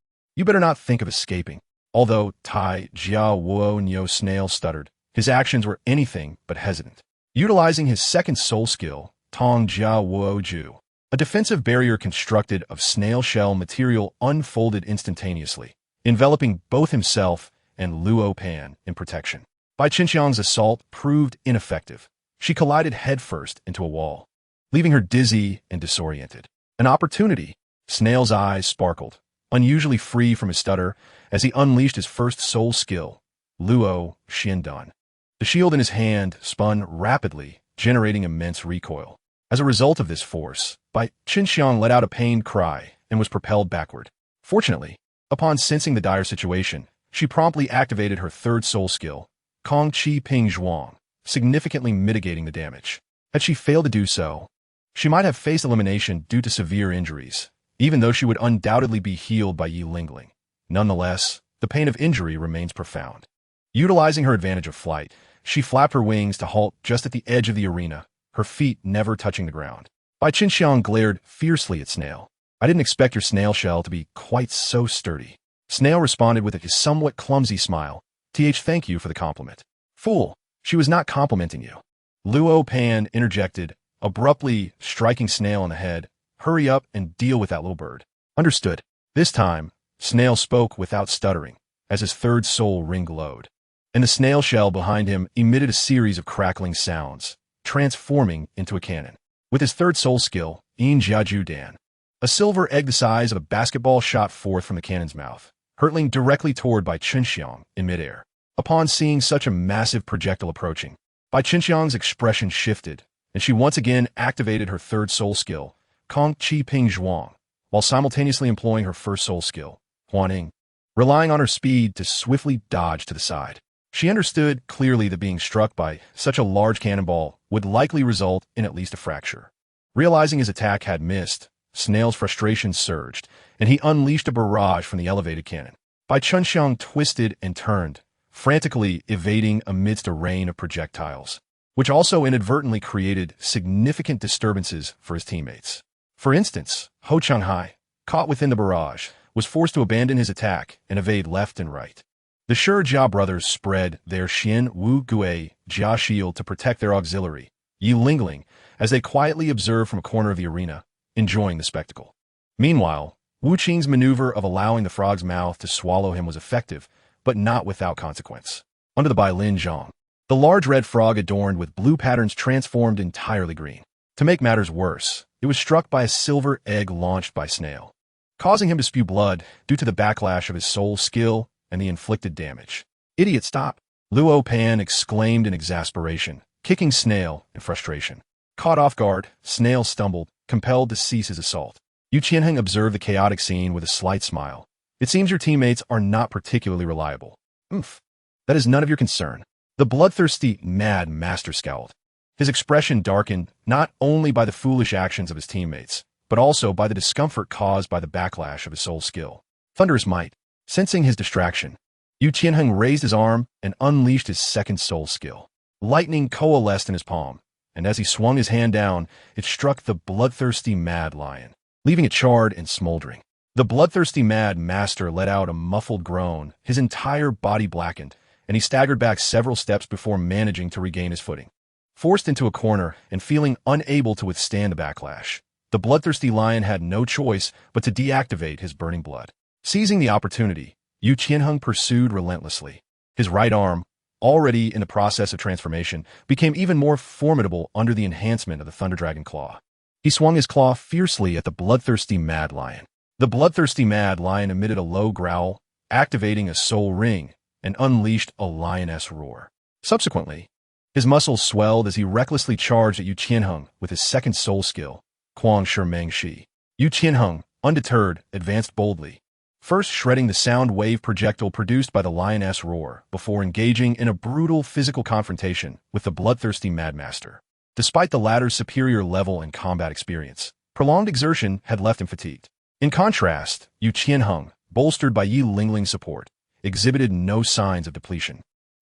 better not think of escaping. Although Tai Jia Wuo Nyo Snail stuttered, his actions were anything but hesitant. Utilizing his second soul skill, Tang Jia Wuo Ju, a defensive barrier constructed of snail shell material unfolded instantaneously, enveloping both himself and Luo Pan in protection. Bai Qinxiang's assault proved ineffective. She collided headfirst into a wall, leaving her dizzy and disoriented. An opportunity. Snail's eyes sparkled, unusually free from his stutter, as he unleashed his first soul skill, Luo Xiandan. The shield in his hand spun rapidly, generating immense recoil. As a result of this force, Bai Qinxiang let out a pained cry and was propelled backward. Fortunately, upon sensing the dire situation, she promptly activated her third soul skill, Kong Qi Ping Zhuang, significantly mitigating the damage. Had she failed to do so, she might have faced elimination due to severe injuries, even though she would undoubtedly be healed by Ye Lingling. Nonetheless, the pain of injury remains profound. Utilizing her advantage of flight, she flapped her wings to halt just at the edge of the arena, her feet never touching the ground. Bai Qinxiang glared fiercely at Snail. I didn't expect your snail shell to be quite so sturdy. Snail responded with a somewhat clumsy smile. Thank you for the compliment. Fool, she was not complimenting you. Luo Pan interjected, abruptly striking Snail on the head. Hurry up and deal with that little bird. Understood. This time, Snail spoke without stuttering, as his third soul ring glowed, and the snail shell behind him emitted a series of crackling sounds, transforming into a cannon. With his third soul skill, Yin Jiaju Dan, a silver egg the size of a basketball shot forth from the cannon's mouth, hurtling directly toward Bai Qinxiang in midair. Upon seeing such a massive projectile approaching, Bai Qinxiang's expression shifted, and she once again activated her third soul skill, Kong Qi Ping Zhuang, while simultaneously employing her first soul skill, Huaning, relying on her speed to swiftly dodge to the side. She understood clearly that being struck by such a large cannonball would likely result in at least a fracture. Realizing his attack had missed, Snail's frustration surged, and he unleashed a barrage from the elevated cannon. Bai Qinxiang twisted and turned, frantically evading amidst a rain of projectiles, which also inadvertently created significant disturbances for his teammates. For instance, Ho Changhai, caught within the barrage, was forced to abandon his attack and evade left and right. The Shijia brothers spread their Xian Wu Gui Jia shield to protect their auxiliary, Ye Lingling, as they quietly observed from a corner of the arena, enjoying the spectacle. Meanwhile, Wu Qing's maneuver of allowing the frog's mouth to swallow him was effective, but not without consequence. Under the Bai Lin Zhang, the large red frog adorned with blue patterns transformed entirely green. To make matters worse, it was struck by a silver egg launched by Snail, causing him to spew blood due to the backlash of his soul skill and the inflicted damage. "Idiot, stop!" Luo Pan exclaimed in exasperation, kicking Snail in frustration. Caught off guard, Snail stumbled, compelled to cease his assault. Yu Qianheng observed the chaotic scene with a slight smile. "It seems your teammates are not particularly reliable." "Oomph. That is none of your concern." The bloodthirsty, mad master scowled. His expression darkened not only by the foolish actions of his teammates, but also by the discomfort caused by the backlash of his soul skill. Thunderous might. Sensing his distraction, Yu Qianheng raised his arm and unleashed his second soul skill. Lightning coalesced in his palm, and as he swung his hand down, it struck the bloodthirsty mad lion, leaving it charred and smoldering. The bloodthirsty mad master let out a muffled groan, his entire body blackened, and he staggered back several steps before managing to regain his footing. Forced into a corner and feeling unable to withstand the backlash, the bloodthirsty lion had no choice but to deactivate his burning blood. Seizing the opportunity, Yu Qianheng pursued relentlessly. His right arm, already in the process of transformation, became even more formidable under the enhancement of the Thunder Dragon Claw. He swung his claw fiercely at the bloodthirsty mad lion. The bloodthirsty mad lion emitted a low growl, activating a soul ring, and unleashed a lioness roar. Subsequently, his muscles swelled as he recklessly charged at Yu Qianheng with his second soul skill, Quang Shi Meng Shi. Yu Qianheng, undeterred, advanced boldly, first shredding the sound wave projectile produced by the lioness roar before engaging in a brutal physical confrontation with the bloodthirsty madmaster. Despite the latter's superior level and combat experience, prolonged exertion had left him fatigued. In contrast, Yu Qianheng, bolstered by Ye Lingling's support, exhibited no signs of depletion,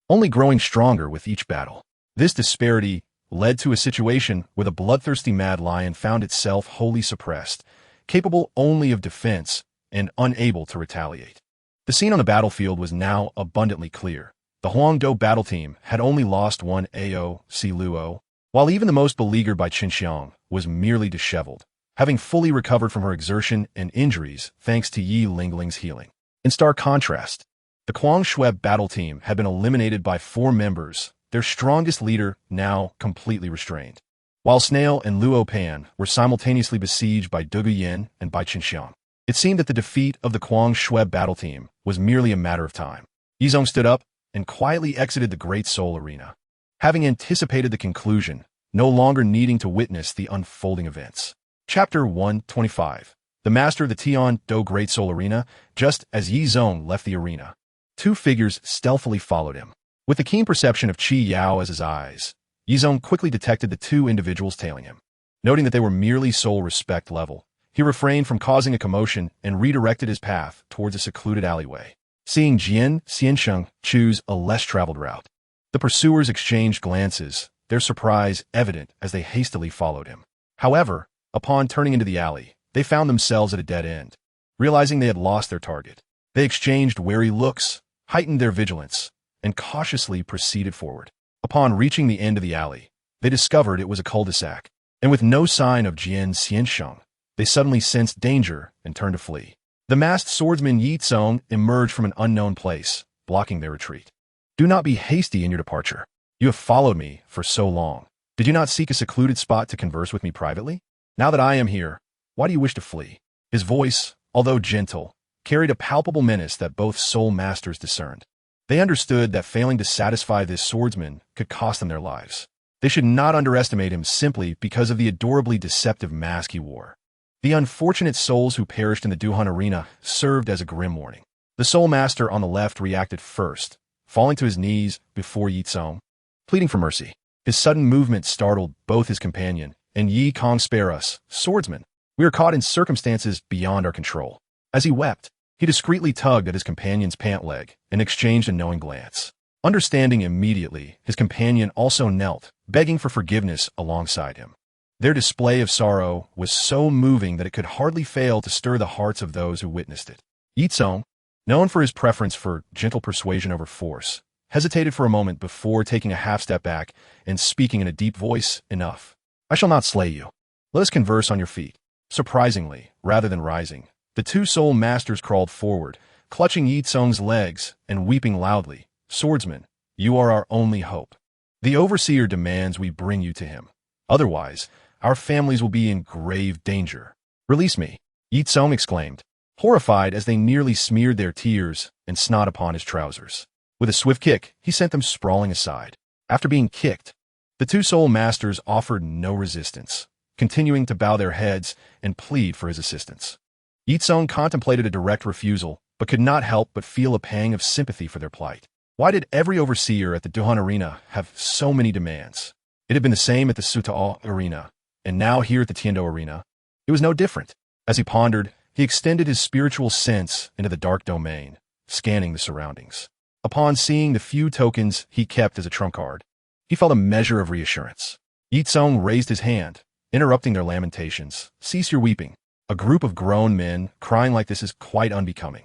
only growing stronger with each battle. This disparity led to a situation where the bloodthirsty mad lion found itself wholly suppressed, capable only of defense and unable to retaliate. The scene on the battlefield was now abundantly clear. The Huangdou battle team had only lost one AOC Luo, while even the most beleaguered by Qinxiang was merely disheveled, having fully recovered from her exertion and injuries thanks to Ye Lingling's healing. In stark contrast, the Quang Shui battle team had been eliminated by 4 members, their strongest leader now completely restrained, while Snail and Luo Pan were simultaneously besieged by Dugu Yin and by Qinxiang. It seemed that the defeat of the Quang Shui battle team was merely a matter of time. Yizong stood up and quietly exited the Great Soul Arena, having anticipated the conclusion, no longer needing to witness the unfolding events. Chapter 125. The Master of the Tian Do Great Soul Arena. Just as Yizong left the arena, 2 figures stealthily followed him. With the keen perception of Qi Yao as his eyes, Yizong quickly detected the 2 individuals tailing him. Noting that they were merely soul respect level, he refrained from causing a commotion and redirected his path towards a secluded alleyway. Seeing Jian Xiansheng choose a less traveled route, the pursuers exchanged glances, their surprise evident as they hastily followed him. However, upon turning into the alley, they found themselves at a dead end. Realizing they had lost their target, they exchanged wary looks, heightened their vigilance, and cautiously proceeded forward. Upon reaching the end of the alley, they discovered it was a cul-de-sac, and with no sign of Jian Xiansheng, they suddenly sensed danger and turned to flee. The masked swordsman Ye Cong emerged from an unknown place, blocking their retreat. "Do not be hasty in your departure. You have followed me for so long. Did you not seek a secluded spot to converse with me privately? Now that I am here, why do you wish to flee?" His voice, although gentle, carried a palpable menace that both soul masters discerned. They understood that failing to satisfy this swordsman could cost them their lives. They should not underestimate him simply because of the adorably deceptive mask he wore. The unfortunate souls who perished in the Duhan arena served as a grim warning. The soul master on the left reacted first, falling to his knees before Ye Cong, pleading for mercy. His sudden movement startled both his companion and Ye Cong. "Spare us, swordsman. We are caught in circumstances beyond our control." As he wept, he discreetly tugged at his companion's pant leg and exchanged a knowing glance. Understanding immediately, his companion also knelt, begging for forgiveness alongside him. Their display of sorrow was so moving that it could hardly fail to stir the hearts of those who witnessed it. Ye Cong, known for his preference for gentle persuasion over force, hesitated for a moment before taking a half step back and speaking in a deep voice. Enough. I shall not slay you. Let us converse on your feet. Surprisingly, rather than rising, the two soul masters crawled forward, clutching Ye Cong's legs and weeping loudly. Swordsman, you are our only hope. The overseer demands we bring you to him. Otherwise, our families will be in grave danger. Release me, Ye Cong exclaimed, horrified as they nearly smeared their tears and snot upon his trousers. With a swift kick, he sent them sprawling aside. After being kicked, the two soul masters offered no resistance, continuing to bow their heads and plead for his assistance. Ye Cong contemplated a direct refusal, but could not help but feel a pang of sympathy for their plight. Why did every overseer at the Duhan Arena have so many demands? It had been the same at the Sutao Arena, and now here at the Tiando Arena, it was no different. As he pondered, he extended his spiritual sense into the dark domain, scanning the surroundings. Upon seeing the few tokens he kept as a trump card, he felt a measure of reassurance. Ye Cong raised his hand, interrupting their lamentations. Cease your weeping. A group of grown men crying like this is quite unbecoming.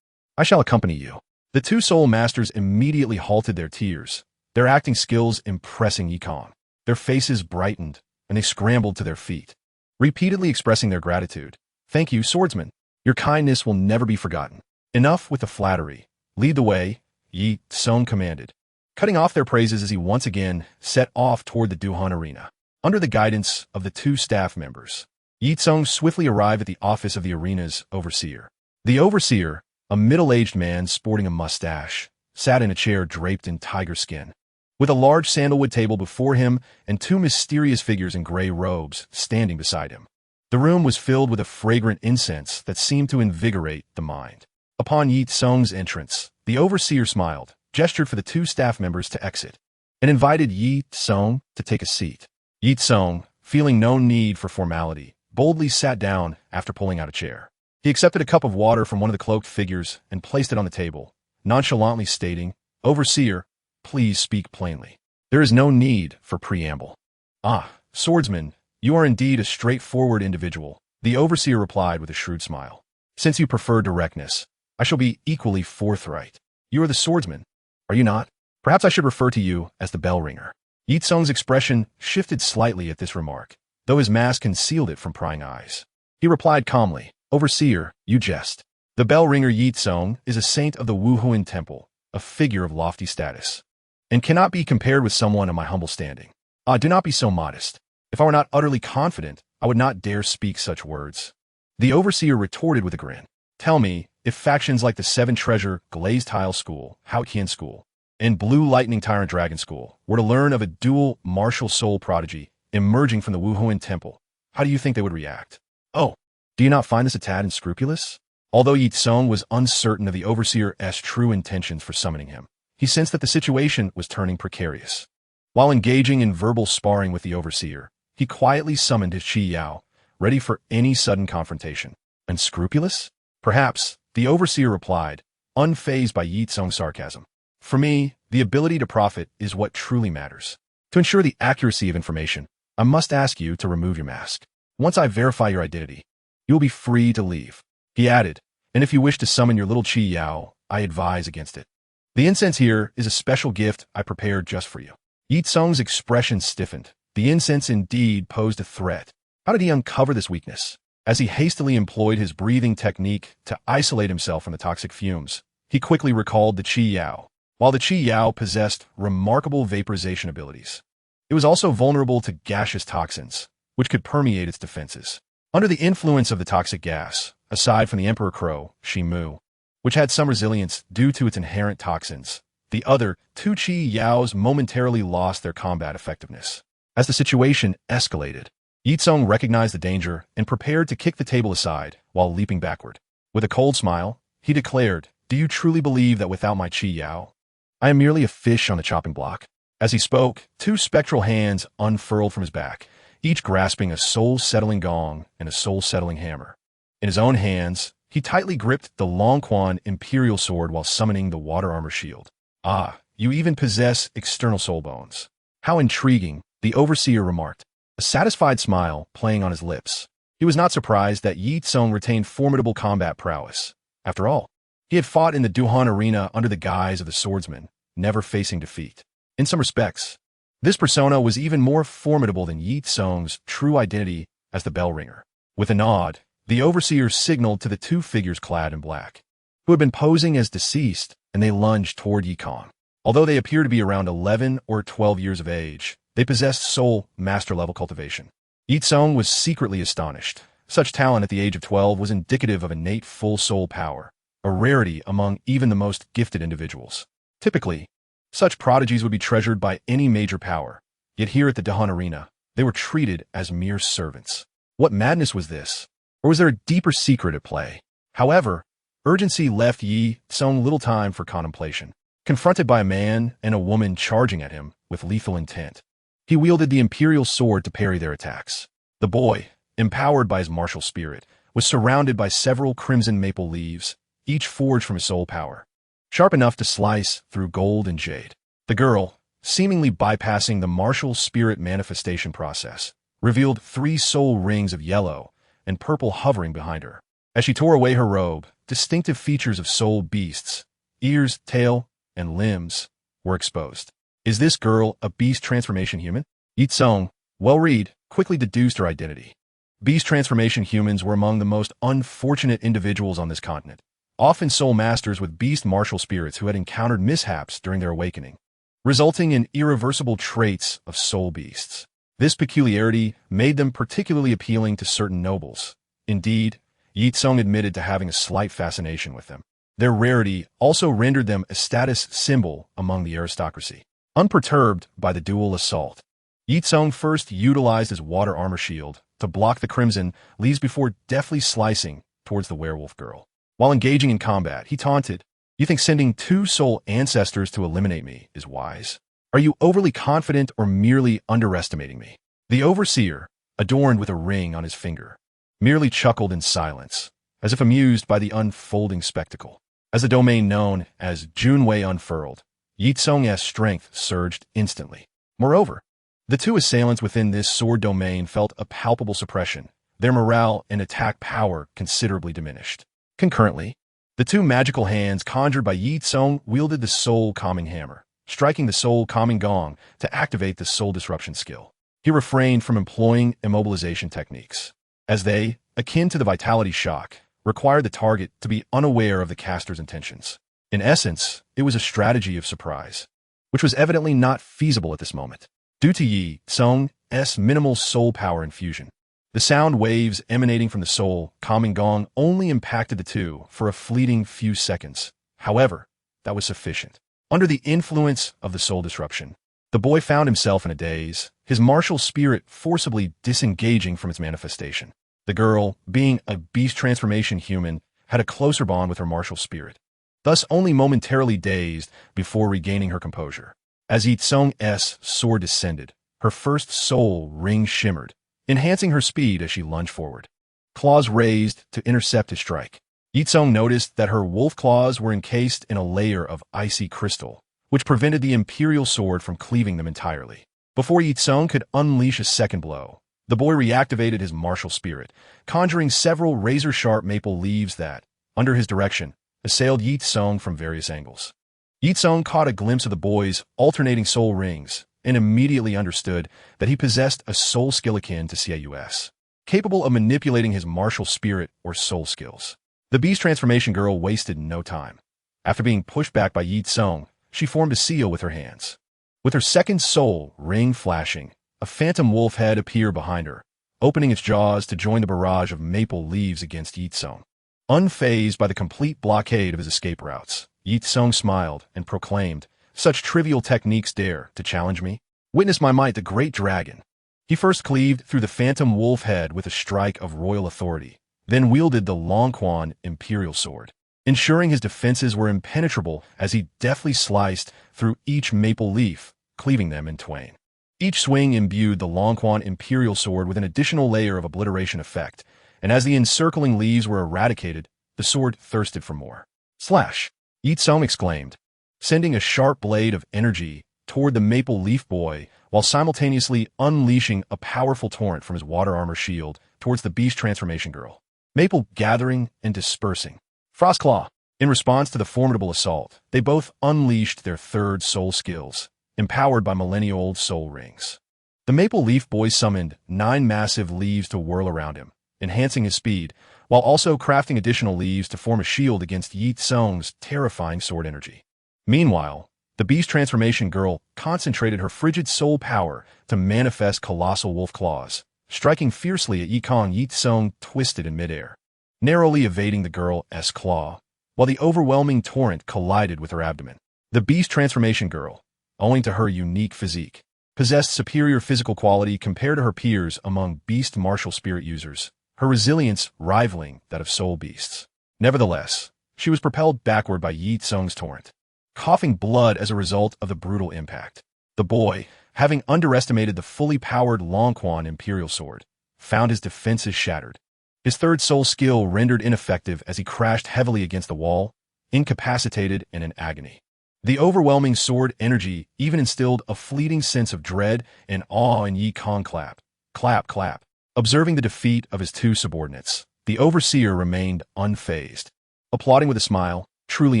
I shall accompany you. The two soul masters immediately halted their tears, their acting skills impressing Ye Cong. Their faces brightened, and they scrambled to their feet, repeatedly expressing their gratitude. Thank you, swordsman. Your kindness will never be forgotten. Enough with the flattery. Lead the way, Ye Cong commanded, cutting off their praises as he once again set off toward the Duhan Arena. Under the guidance of the two staff members, Ye Cong swiftly arrived at the office of the arena's overseer. The overseer, a middle-aged man sporting a mustache, sat in a chair draped in tiger skin, with a large sandalwood table before him and two mysterious figures in gray robes standing beside him. The room was filled with a fragrant incense that seemed to invigorate the mind. Upon Ye Cong's entrance, the overseer smiled, gestured for the two staff members to exit, and invited Ye Cong to take a seat. Ye Cong, feeling no need for formality, boldly sat down after pulling out a chair. He accepted a cup of water from one of the cloaked figures and placed it on the table, nonchalantly stating, Overseer, please speak plainly. There is no need for preamble. Ah, swordsman, you are indeed a straightforward individual, the overseer replied with a shrewd smile. Since you prefer directness, I shall be equally forthright. You are the swordsman, are you not? Perhaps I should refer to you as the bell ringer. Ye Cong's expression shifted slightly at this remark, though his mask concealed it from prying eyes. He replied calmly, Overseer, you jest. The bell ringer Ye Cong is a saint of the Wuhuan Temple, a figure of lofty status, and cannot be compared with someone of my humble standing. Ah, do not be so modest. If I were not utterly confident, I would not dare speak such words. The overseer retorted with a grin. Tell me, if factions like the Seven Treasure Glazed Tile School, Haotian School, and Blue Lightning Tyrant Dragon School were to learn of a dual martial soul prodigy emerging from the Wuhuan Temple, how do you think they would react? Oh, do you not find this a tad unscrupulous? Although Ye Cong was uncertain of the overseer's true intentions for summoning him, he sensed that the situation was turning precarious. While engaging in verbal sparring with the overseer, he quietly summoned his Chi Yao, ready for any sudden confrontation. Unscrupulous? Perhaps, the overseer replied, unfazed by Ye Cong's sarcasm. For me, the ability to profit is what truly matters. To ensure the accuracy of information, I must ask you to remove your mask. Once I verify your identity, you will be free to leave. He added, and if you wish to summon your little Chi Yao, I advise against it. The incense here is a special gift I prepared just for you. Ye Cong's expression stiffened. The incense indeed posed a threat. How did he uncover this weakness? As he hastily employed his breathing technique to isolate himself from the toxic fumes, he quickly recalled the Chi Yao. While the Chi Yao possessed remarkable vaporization abilities, it was also vulnerable to gaseous toxins, which could permeate its defenses. Under the influence of the toxic gas, aside from the Emperor Crow, Shimu, which had some resilience due to its inherent toxins, the other two Chi Yaos momentarily lost their combat effectiveness. As the situation escalated, Ye Cong recognized the danger and prepared to kick the table aside while leaping backward. With a cold smile, he declared, Do you truly believe that without my Chi Yao, I am merely a fish on the chopping block? As he spoke, two spectral hands unfurled from his back, each grasping a soul-settling gong and a soul-settling hammer. In his own hands, he tightly gripped the Long Quan Imperial Sword while summoning the Water Armor Shield. Ah, you even possess external soul bones. How intriguing, the overseer remarked, a satisfied smile playing on his lips. He was not surprised that Ye Cong retained formidable combat prowess. After all, he He had fought in the Duhan arena under the guise of the swordsman, never facing defeat. In some respects, this persona was even more formidable than Ye Cong's true identity as the bell ringer. With a nod, the overseer signaled to the two figures clad in black, who had been posing as deceased, and they lunged toward Ye Cong. Although they appeared to be around 11 or 12 years of age, they possessed soul master-level cultivation. Ye Cong was secretly astonished. Such talent at the age of 12 was indicative of innate full soul power, a rarity among even the most gifted individuals. Typically, such prodigies would be treasured by any major power, yet here at the Dahan Arena, they were treated as mere servants. What madness was this? Or was there a deeper secret at play? However, urgency left Ye Cong little time for contemplation. Confronted by a man and a woman charging at him with lethal intent, he wielded the imperial sword to parry their attacks. The boy, empowered by his martial spirit, was surrounded by several crimson maple leaves, each forged from his soul power, sharp enough to slice through gold and jade. The girl, seemingly bypassing the martial spirit manifestation process, revealed 3 soul rings of yellow and purple hovering behind her. As she tore away her robe, distinctive features of soul beasts, ears, tail, and limbs, were exposed. Is this girl a beast transformation human? Ye Cong, well-read, quickly deduced her identity. Beast transformation humans were among the most unfortunate individuals on this continent, often soul masters with beast martial spirits who had encountered mishaps during their awakening, resulting in irreversible traits of soul beasts. This peculiarity made them particularly appealing to certain nobles. Indeed, Ye Cong admitted to having a slight fascination with them. Their rarity also rendered them a status symbol among the aristocracy. Unperturbed by the dual assault, Ye Cong first utilized his water armor shield to block the crimson leaves before deftly slicing towards the werewolf girl. While engaging in combat, he taunted, "You think sending 2 soul ancestors to eliminate me is wise? Are you overly confident or merely underestimating me?" The overseer, adorned with a ring on his finger, merely chuckled in silence, as if amused by the unfolding spectacle. As the domain known as Junwei unfurled, Ye Cong's strength surged instantly. Moreover, the 2 assailants within this sword domain felt a palpable suppression, their morale and attack power considerably diminished. Concurrently, the 2 magical hands conjured by Ye Cong wielded the Soul-Calming Hammer, striking the Soul-Calming Gong to activate the Soul Disruption skill. He refrained from employing immobilization techniques, as they, akin to the Vitality Shock, required the target to be unaware of the caster's intentions. In essence, it was a strategy of surprise, which was evidently not feasible at this moment. Due to Ye Cong's minimal soul power infusion, the sound waves emanating from the Soul-Calming Gong only impacted the 2 for a fleeting few seconds. However, that was sufficient. Under the influence of the soul disruption, the boy found himself in a daze, his martial spirit forcibly disengaging from its manifestation. The girl, being a beast transformation human, had a closer bond with her martial spirit, thus only momentarily dazed before regaining her composure. As Ye Cong's sword descended, her first soul ring shimmered, enhancing her speed as she lunged forward, claws raised to intercept his strike. Ye Cong noticed that her wolf claws were encased in a layer of icy crystal, which prevented the imperial sword from cleaving them entirely. Before Ye Cong could unleash a second blow, the boy reactivated his martial spirit, conjuring several razor-sharp maple leaves that, under his direction, assailed Ye Cong from various angles. Ye Cong caught a glimpse of the boy's alternating soul rings and immediately understood that he possessed a soul skill akin to CAUS, capable of manipulating his martial spirit or soul skills. The beast transformation girl wasted no time. After being pushed back by Ye Cong, she formed a seal with her hands. With her second soul ring flashing, a phantom wolf head appeared behind her, opening its jaws to join the barrage of maple leaves against Ye Cong. Unfazed by the complete blockade of his escape routes, Ye Cong smiled and proclaimed, "Such trivial techniques dare to challenge me? Witness my might, the great dragon." He first cleaved through the phantom wolf head with a strike of royal authority, then wielded the Longquan imperial sword, ensuring his defenses were impenetrable as he deftly sliced through each maple leaf, cleaving them in twain. Each swing imbued the Longquan imperial sword with an additional layer of obliteration effect, and as the encircling leaves were eradicated, the sword thirsted for more. "Slash!" Ye Cong exclaimed, sending a sharp blade of energy toward the maple leaf boy while simultaneously unleashing a powerful torrent from his water armor shield towards the beast transformation girl. Maple gathering and dispersing. Frostclaw. In response to the formidable assault, they both unleashed their third soul skills, empowered by millennial-old soul rings. The Maple Leaf Boy summoned 9 massive leaves to whirl around him, enhancing his speed, while also crafting additional leaves to form a shield against Ye Cong's terrifying sword energy. Meanwhile, the Beast Transformation Girl concentrated her frigid soul power to manifest colossal wolf claws, striking fiercely at Ye Cong. Ye Cong twisted in midair, narrowly evading the girl's claw, while the overwhelming torrent collided with her abdomen. The Beast Transformation Girl, owing to her unique physique, possessed superior physical quality compared to her peers among beast martial spirit users, her resilience rivaling that of soul beasts. Nevertheless, she was propelled backward by Ye Cong's torrent, coughing blood as a result of the brutal impact. The boy, having underestimated the fully powered Longquan Imperial Sword, found his defenses shattered. His third soul skill rendered ineffective as he crashed heavily against the wall, incapacitated and in agony. The overwhelming sword energy even instilled a fleeting sense of dread and awe in Ye Cong. Clap, clap. Observing the defeat of his 2 subordinates, the Overseer remained unfazed, applauding with a smile, truly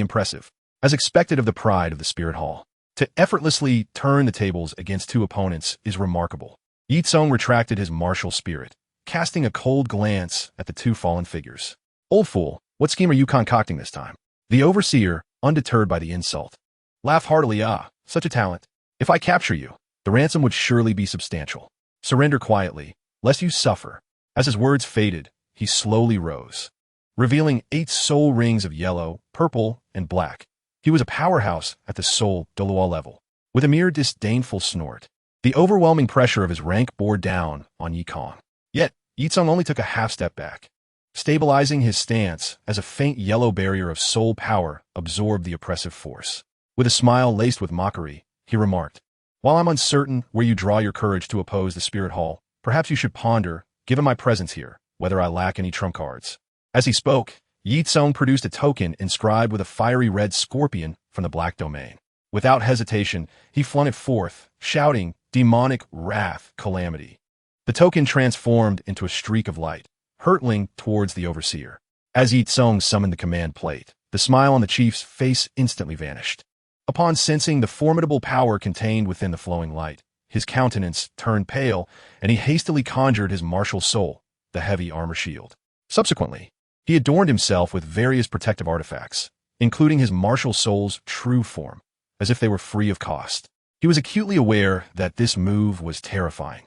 impressive. As expected of the pride of the Spirit Hall, to effortlessly turn the tables against 2 opponents is remarkable. Ye Cong retracted his martial spirit, casting a cold glance at the 2 fallen figures. Old fool, what scheme are you concocting this time? The Overseer, undeterred by the insult, laughed heartily. Such a talent. If I capture you, the ransom would surely be substantial. Surrender quietly, lest you suffer. As his words faded, he slowly rose, revealing 8 soul rings of yellow, purple, and black. He was a powerhouse at the Soul-Duo level. With a mere disdainful snort, the overwhelming pressure of his rank bore down on Ye Cong. Yet, Ye Cong only took a half step back, stabilizing his stance as a faint yellow barrier of soul power absorbed the oppressive force. With a smile laced with mockery, he remarked, "While I'm uncertain where you draw your courage to oppose the Spirit Hall, perhaps you should ponder, given my presence here, whether I lack any trump cards." As he spoke, Ye Cong produced a token inscribed with a fiery red scorpion from the Black Domain. Without hesitation, he flung it forth, shouting, "Demonic wrath, calamity." The token transformed into a streak of light, hurtling towards the Overseer. As Ye Cong summoned the command plate, the smile on the chief's face instantly vanished. Upon sensing the formidable power contained within the flowing light, his countenance turned pale, and he hastily conjured his martial soul, the heavy armor shield. Subsequently, he adorned himself with various protective artifacts, including his martial soul's true form, as if they were free of cost. He was acutely aware that this move was terrifying.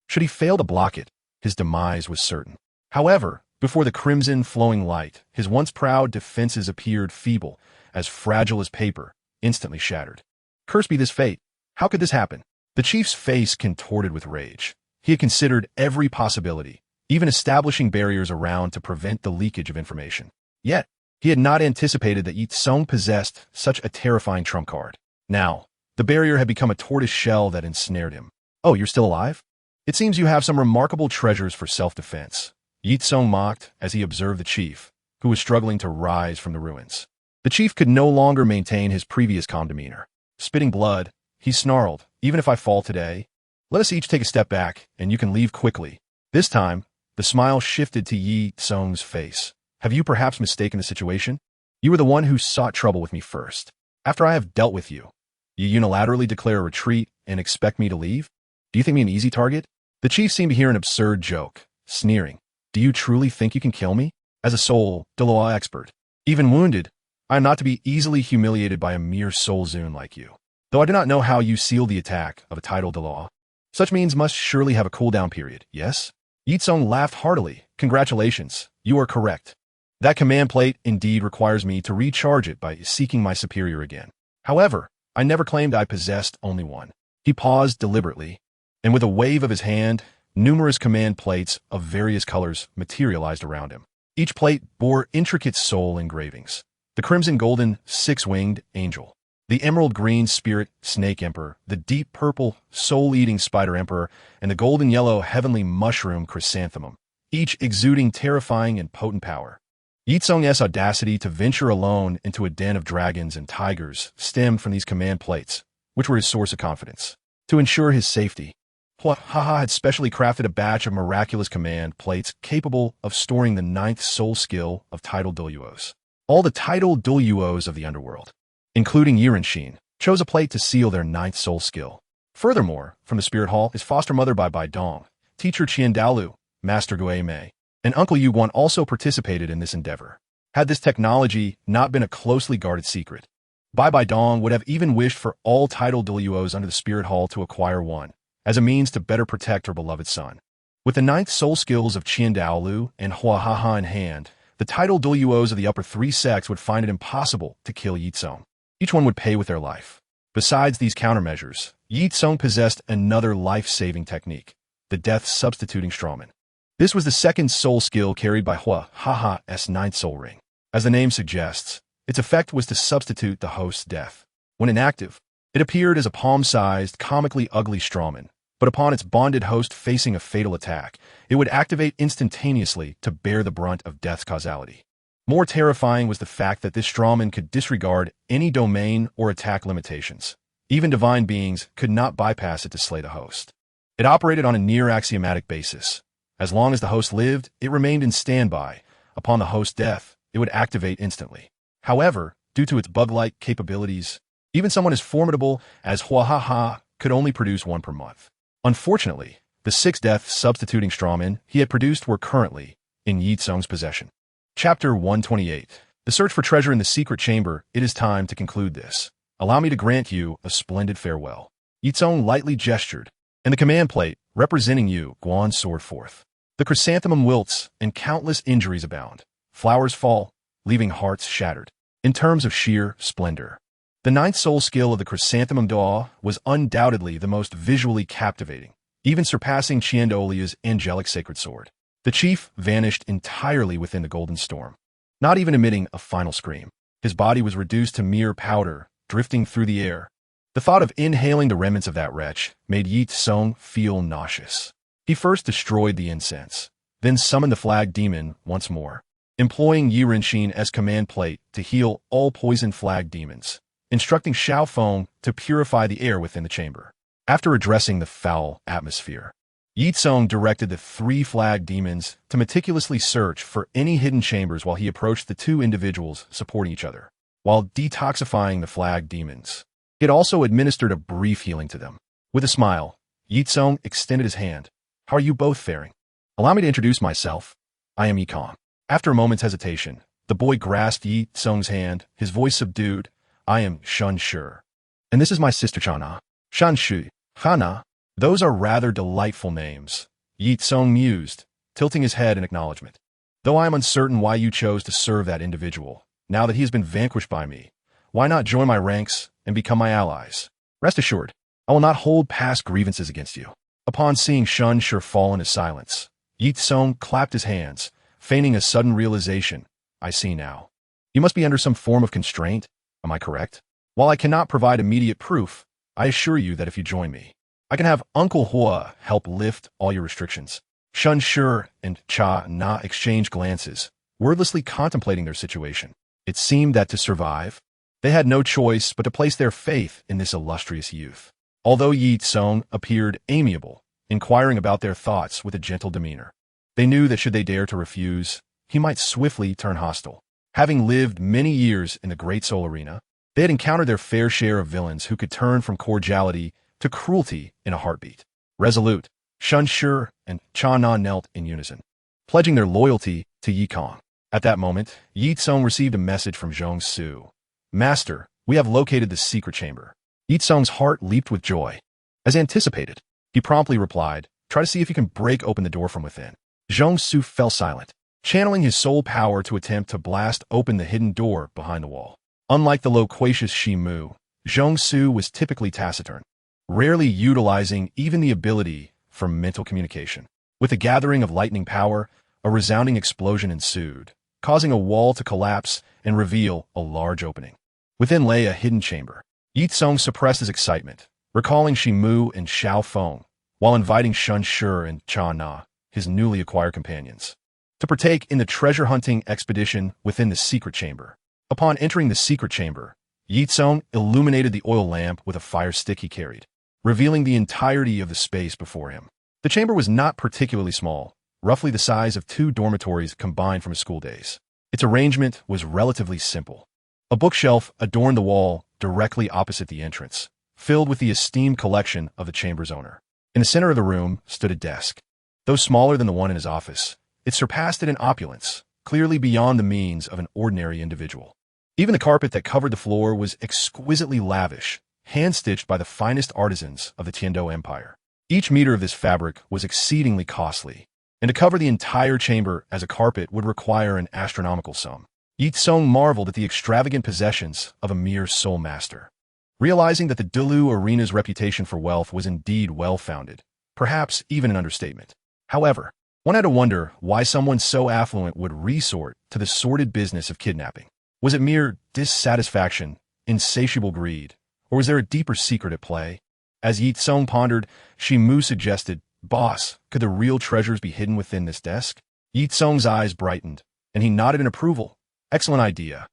Should he fail to block it, his demise was certain. However, before the crimson flowing light, his once proud defenses appeared feeble, as fragile as paper, instantly shattered. Cursed be this fate. How could this happen? The chief's face contorted with rage. He had considered every possibility, even establishing barriers around to prevent the leakage of information. Yet, he had not anticipated that Ye Cong possessed such a terrifying trump card. Now, the barrier had become a tortoise shell that ensnared him. "Oh, you're still alive? It seems you have some remarkable treasures for self-defense." Ye Cong mocked as he observed the chief, who was struggling to rise from the ruins. The chief could no longer maintain his previous calm demeanor. Spitting blood, he snarled, "Even if I fall today, let us each take a step back, and you can leave quickly." This time, the smile shifted to Ye Cong's face. "Have you perhaps mistaken the situation? You were the one who sought trouble with me first. After I have dealt with you, you unilaterally declare a retreat and expect me to leave? Do you think me an easy target?" The chief seemed to hear an absurd joke, sneering. "Do you truly think you can kill me? As a Soul-Duo expert, even wounded, I am not to be easily humiliated by a mere soul-zune like you. Though I do not know how you seal the attack of a title Douluo. Such means must surely have a cooldown period, yes?" Ye Cong laughed heartily. "Congratulations, you are correct. That command plate indeed requires me to recharge it by seeking my superior again. However, I never claimed I possessed only one." He paused deliberately, and with a wave of his hand, numerous command plates of various colors materialized around him. Each plate bore intricate soul engravings. The crimson-golden six-winged angel, the emerald-green spirit snake emperor, the deep purple soul-eating spider emperor, and the golden-yellow heavenly mushroom chrysanthemum, each exuding terrifying and potent power. Ye Cong's audacity to venture alone into a den of dragons and tigers stemmed from these command plates, which were his source of confidence. To ensure his safety, Haha had specially crafted a batch of miraculous command plates capable of storing the 9th soul skill of title Douluos. All the titled Douluos of the underworld, including Ye chose a plate to seal their ninth soul skill. Furthermore, from the Spirit Hall, his foster mother Bai Dong, teacher Qian Daolu, Master Gui Mei, and Uncle Yu Guan also participated in this endeavor. Had this technology not been a closely guarded secret, Bai Dong would have even wished for all titled Douluos under the Spirit Hall to acquire one, as a means to better protect her beloved son. With the ninth soul skills of Qian Daolu and Hua Ha in hand, the titled Douluos of the upper three sects would find it impossible to kill Ye Cong. Each one would pay with their life. Besides these countermeasures, Ye Cong possessed another life-saving technique, the death-substituting strawman. This was the second soul skill carried by Hua Ha's ninth soul ring. As the name suggests, its effect was to substitute the host's death. When inactive, it appeared as a palm-sized, comically ugly strawman, but upon its bonded host facing a fatal attack, it would activate instantaneously to bear the brunt of death's causality. More terrifying was the fact that this strawman could disregard any domain or attack limitations. Even divine beings could not bypass it to slay the host. It operated on a near-axiomatic basis. As long as the host lived, it remained in standby. Upon the host's death, it would activate instantly. However, due to its bug-like capabilities, even someone as formidable as Hua Ha could only produce one per month. Unfortunately, the 6 death-substituting strawmen he had produced were currently in Ye Cong's possession. Chapter 128. The search for treasure in the secret chamber. It is time to conclude this. Allow me to grant you a splendid farewell. Ye Cong lightly gestured, and the command plate, representing Yu Guan, soared forth. The chrysanthemum wilts, and countless injuries abound. Flowers fall, leaving hearts shattered. In terms of sheer splendor, the ninth soul skill of the chrysanthemum daw was undoubtedly the most visually captivating, even surpassing Qian Daolia's angelic sacred sword. The chief vanished entirely within the golden storm, not even emitting a final scream. His body was reduced to mere powder, drifting through the air. The thought of inhaling the remnants of that wretch made Ye Cong feel nauseous. He first destroyed the incense, then summoned the flag demon once more, employing Ye Rinxin as command plate to heal all poison flag demons, instructing Xiao Feng to purify the air within the chamber. After addressing the foul atmosphere, Ye Cong directed the 3 flag demons to meticulously search for any hidden chambers while he approached the 2 individuals supporting each other. While detoxifying the flag demons, he had also administered a brief healing to them. With a smile, Ye Cong extended his hand. How are you both faring? Allow me to introduce myself. I am Ye Cong. After a moment's hesitation, the boy grasped Ye Cong's hand, his voice subdued. I am Shan Shi, and this is my sister Chana. Shan Shi, Hana. Those are rather delightful names, Ye Cong mused, tilting his head in acknowledgement. Though I am uncertain why you chose to serve that individual, now that he has been vanquished by me, why not join my ranks and become my allies? Rest assured, I will not hold past grievances against you. Upon seeing Shan Shi fall into silence, Ye Cong clapped his hands, feigning a sudden realization. I see now. You must be under some form of constraint, am I correct? While I cannot provide immediate proof, I assure you that if you join me, I can have Uncle Hua help lift all your restrictions. Shan Shi and Cha Na exchanged glances, wordlessly contemplating their situation. It seemed that to survive, they had no choice but to place their faith in this illustrious youth. Although Ye Cong appeared amiable, inquiring about their thoughts with a gentle demeanor, they knew that should they dare to refuse, he might swiftly turn hostile. Having lived many years in the Great Soul Arena, they had encountered their fair share of villains who could turn from cordiality to cruelty in a heartbeat. Resolute, Shan Shi and Cha Na knelt in unison, pledging their loyalty to Ye Cong. At that moment, Ye Cong received a message from Zhong Su. Master, we have located the secret chamber. Ye Cong's heart leaped with joy. As anticipated, he promptly replied, try to see if you can break open the door from within. Zhong Su fell silent, channeling his soul power to attempt to blast open the hidden door behind the wall. Unlike the loquacious Shi Mu, Zhong Su was typically taciturn, rarely utilizing even the ability for mental communication. With the gathering of lightning power, a resounding explosion ensued, causing a wall to collapse and reveal a large opening. Within lay a hidden chamber. Ye Cong suppressed his excitement, recalling Shi Mu and Xiao Feng, while inviting Shan Shi and Cha Na, his newly acquired companions, to partake in the treasure-hunting expedition within the secret chamber. Upon entering the secret chamber, Ye Cong illuminated the oil lamp with a fire stick he carried, revealing the entirety of the space before him. The chamber was not particularly small, roughly the size of 2 dormitories combined from his school days. Its arrangement was relatively simple. A bookshelf adorned the wall directly opposite the entrance, filled with the esteemed collection of the chamber's owner. In the center of the room stood a desk. Though smaller than the one in his office, it surpassed it in opulence, clearly beyond the means of an ordinary individual. Even the carpet that covered the floor was exquisitely lavish, hand-stitched by the finest artisans of the Tiando Empire. Each meter of this fabric was exceedingly costly, and to cover the entire chamber as a carpet would require an astronomical sum. Ye Cong marveled at the extravagant possessions of a mere soul master. Realizing that the Douluo arena's reputation for wealth was indeed well-founded, perhaps even an understatement. However, one had to wonder why someone so affluent would resort to the sordid business of kidnapping. Was it mere dissatisfaction, insatiable greed, or was there a deeper secret at play? As Ye Cong pondered, Shimu suggested, "Boss, could the real treasures be hidden within this desk?" Ye Cong's eyes brightened, and he nodded in approval. Excellent idea.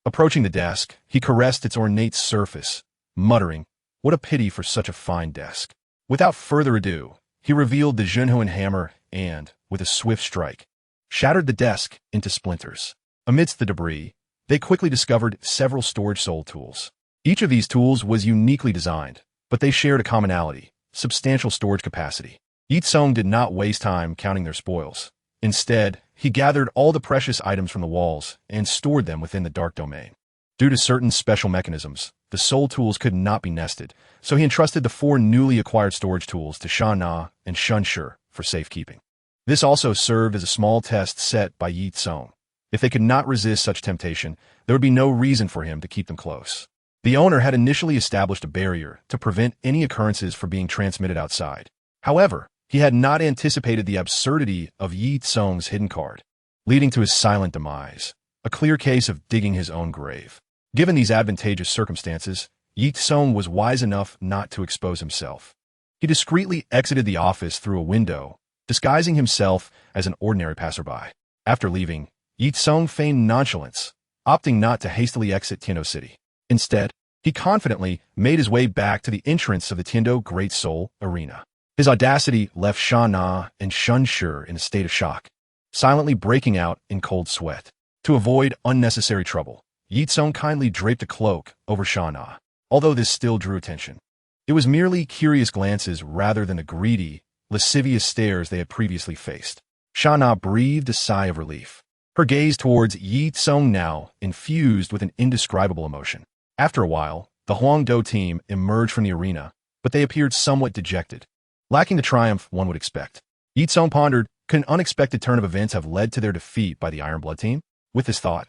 Approaching the desk, he caressed its ornate surface, muttering, "What a pity for such a fine desk." Without further ado, he revealed the Haotian Hammer and, with a swift strike, shattered the desk into splinters. Amidst the debris, they quickly discovered several storage soul tools. Each of these tools was uniquely designed, but they shared a commonality: substantial storage capacity. Ye Cong did not waste time counting their spoils. Instead, he gathered all the precious items from the walls and stored them within the dark domain. Due to certain special mechanisms, the soul tools could not be nested, so he entrusted the 4 newly acquired storage tools to Sha Na and Shun Shi for safekeeping. This also served as a small test set by Ye Cong. If they could not resist such temptation, there would be no reason for him to keep them close. The owner had initially established a barrier to prevent any occurrences from being transmitted outside. However, he had not anticipated the absurdity of Ye Cong's hidden card, leading to his silent demise, a clear case of digging his own grave. Given these advantageous circumstances, Ye Cong was wise enough not to expose himself. He discreetly exited the office through a window, disguising himself as an ordinary passerby. After leaving, Ye Cong feigned nonchalance, opting not to hastily exit Tiando City. Instead, he confidently made his way back to the entrance of the Tiando Great Soul Arena. His audacity left Sha Na and Shun Shi in a state of shock, silently breaking out in cold sweat. To avoid unnecessary trouble, Ye Cong kindly draped a cloak over Sha Na, although this still drew attention. It was merely curious glances rather than the greedy, lascivious stares they had previously faced. Sha Na breathed a sigh of relief, her gaze towards Ye Cong now infused with an indescribable emotion. After a while, the Huangdo team emerged from the arena, but they appeared somewhat dejected, lacking the triumph one would expect. Ye Cong pondered, could an unexpected turn of events have led to their defeat by the Iron Blood team? With this thought,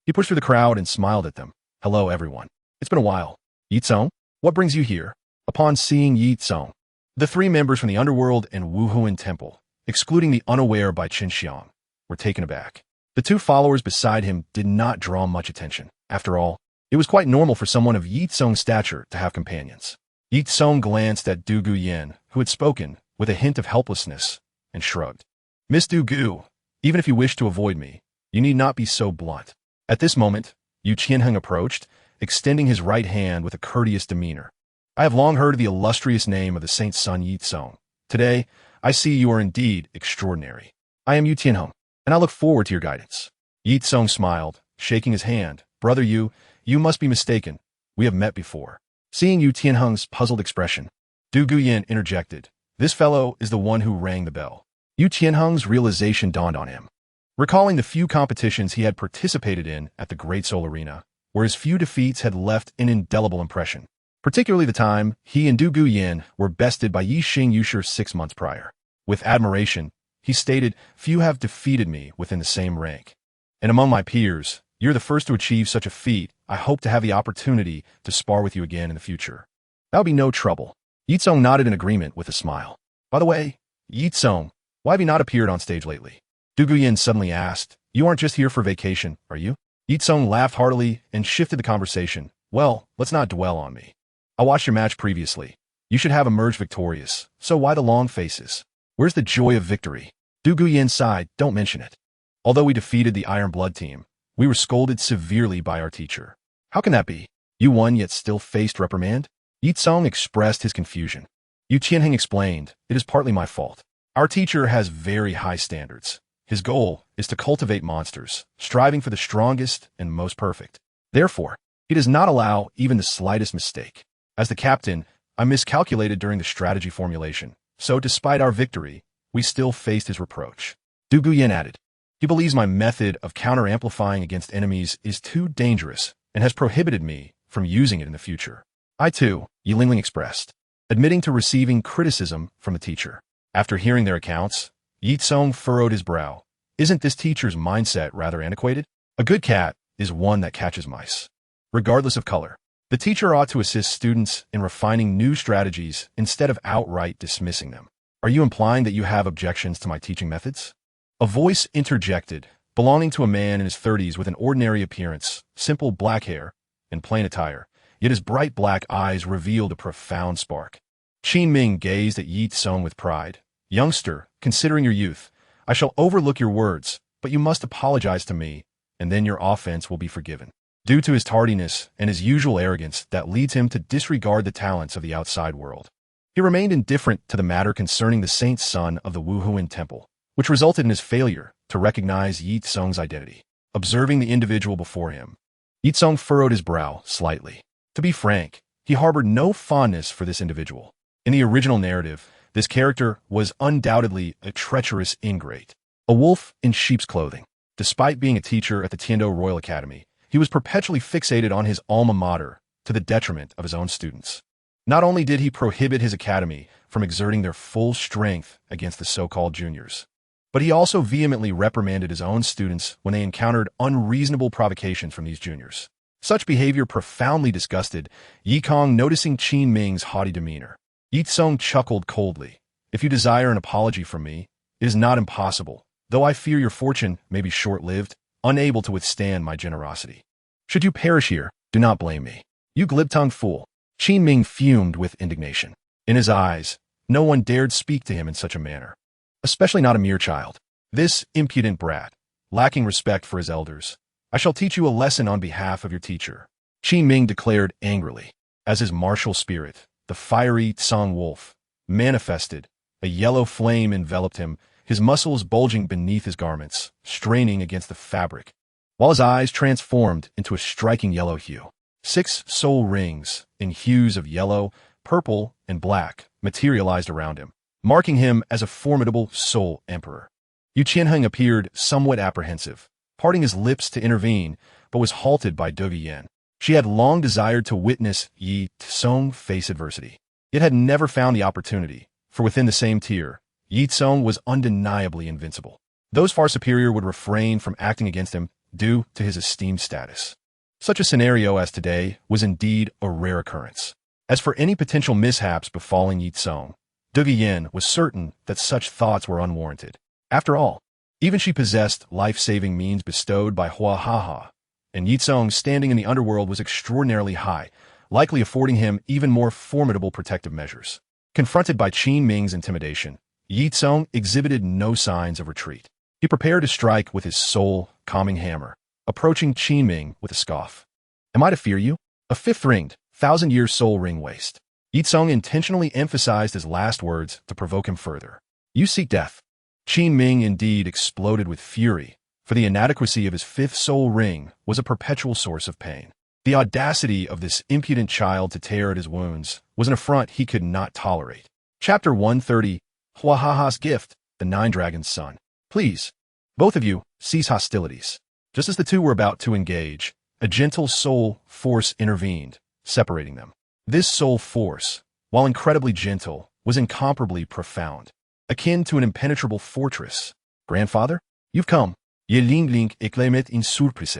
he pushed through the crowd and smiled at them. "Hello, everyone. It's been a while. Ye Cong, what brings you here?" Upon seeing Ye Cong, the 3 members from the Underworld and Wuhuan Temple, excluding the unaware by Qin Xiang, were taken aback. The 2 followers beside him did not draw much attention. After all, it was quite normal for someone of Ye Cong's stature to have companions. Ye Cong glanced at Du Guyan, who had spoken, with a hint of helplessness, and shrugged. "Miss Du Gu, even if you wish to avoid me, you need not be so blunt." At this moment, Yu Qianheng approached, extending his right hand with a courteous demeanor. "I have long heard of the illustrious name of the Saint's son Ye Cong. Today, I see you are indeed extraordinary. I am Yu Qianheng, and I look forward to your guidance." Ye Cong smiled, shaking his hand. "Brother Yu, you must be mistaken. We have met before." Seeing Yu Tianheng's puzzled expression, Du Guyan interjected, "This fellow is the one who rang the bell." Yu Tianheng's realization dawned on him. Recalling the few competitions he had participated in at the Great Soul Arena, where his few defeats had left an indelible impression, particularly the time he and Du Guyan were bested by Yi Xing Yushi 6 months prior. With admiration, he stated, "Few have defeated me within the same rank. And among my peers, you're the first to achieve such a feat. I hope to have the opportunity to spar with you again in the future. That'll be no trouble." Ye Cong nodded in agreement with a smile. "By the way, Ye Cong, why have you not appeared on stage lately?" Du Guyan suddenly asked. "You aren't just here for vacation, are you?" Ye Cong laughed heartily and shifted the conversation. "Well, let's not dwell on me. I watched your match previously. You should have emerged victorious, so why the long faces? Where's the joy of victory?" Du Guyan sighed. "Don't mention it. Although we defeated the Iron Blood team, we were scolded severely by our teacher." "How can that be? You won yet still faced reprimand?" Ye Cong expressed his confusion. Yu Qianheng explained, "It is partly my fault. Our teacher has very high standards, His goal is to cultivate monsters, striving for the strongest and most perfect. Therefore, he does not allow even the slightest mistake. As the captain, I miscalculated during the strategy formulation, so despite our victory, we still faced his reproach. Du Guyan added, he believes my method of counter-amplifying against enemies is too dangerous and has prohibited me from using it in the future. I too, Ye Lingling expressed, admitting to receiving criticism from the teacher. After hearing their accounts, Ye Cong furrowed his brow. Isn't this teacher's mindset rather antiquated? A good cat is one that catches mice. Regardless of color, the teacher ought to assist students in refining new strategies instead of outright dismissing them. Are you implying that you have objections to my teaching methods? A voice interjected, belonging to a man in his 30s with an ordinary appearance, simple black hair, and plain attire, yet his bright black eyes revealed a profound spark. Qin Ming gazed at Ye Cong with pride. Youngster, considering your youth, I shall overlook your words, but you must apologize to me, and then your offense will be forgiven. Due to his tardiness and his usual arrogance that leads him to disregard the talents of the outside world, he remained indifferent to the matter concerning the saint's son of the Wuhuan temple, which resulted in his failure to recognize Ye Cong's identity. Observing the individual before him, Ye Cong furrowed his brow slightly. To be frank, he harbored no fondness for this individual. In the original narrative, this character was undoubtedly a treacherous ingrate, a wolf in sheep's clothing. Despite being a teacher at the Tiando Royal Academy, he was perpetually fixated on his alma mater to the detriment of his own students. Not only did he prohibit his academy from exerting their full strength against the so-called juniors, but he also vehemently reprimanded his own students when they encountered unreasonable provocations from these juniors. Such behavior profoundly disgusted Ye Cong, noticing Qin Ming's haughty demeanor. Ye Cong chuckled coldly. If you desire an apology from me, it is not impossible, though I fear your fortune may be short-lived, unable to withstand my generosity. Should you perish here, do not blame me. You glib-tongued fool. Qin Ming fumed with indignation. In his eyes, no one dared speak to him in such a manner, especially not a mere child. This impudent brat, lacking respect for his elders. I shall teach you a lesson on behalf of your teacher, Qin Ming declared angrily. As his martial spirit, the fiery Tsang wolf, manifested, a yellow flame enveloped him, his muscles bulging beneath his garments, straining against the fabric, while his eyes transformed into a striking yellow hue. 6 soul rings, in hues of yellow, purple, and black, materialized around him, marking him as a formidable soul emperor. Yu Qianheng appeared somewhat apprehensive, parting his lips to intervene, but was halted by Du Guyan. She had long desired to witness Ye Cong face adversity, yet had never found the opportunity, for within the same tier, Ye Cong was undeniably invincible. Those far superior would refrain from acting against him due to his esteemed status. Such a scenario as today was indeed a rare occurrence. As for any potential mishaps befalling Ye Cong, Du Guyan was certain that such thoughts were unwarranted. After all, even she possessed life-saving means bestowed by Hua Ha, and Ye Cong's standing in the underworld was extraordinarily high, likely affording him even more formidable protective measures. Confronted by Qin Ming's intimidation, Ye Cong exhibited no signs of retreat. He prepared to strike with his soul-calming hammer, approaching Qin Ming with a scoff. Am I to fear you? A 5th-ringed, 1,000-year soul ring waste. Ye Cong intentionally emphasized his last words to provoke him further. You seek death. Qin Ming indeed exploded with fury, for the inadequacy of his 5th soul ring was a perpetual source of pain. The audacity of this impudent child to tear at his wounds was an affront he could not tolerate. Chapter 130, Hua Ha's Gift, the Nine Dragons' Son. Please, both of you, cease hostilities. Just as the two were about to engage, a gentle soul force intervened, separating them. This soul force, while incredibly gentle, was incomparably profound, akin to an impenetrable fortress. Grandfather, you've come. Ye Lingling exclaimed in surprise.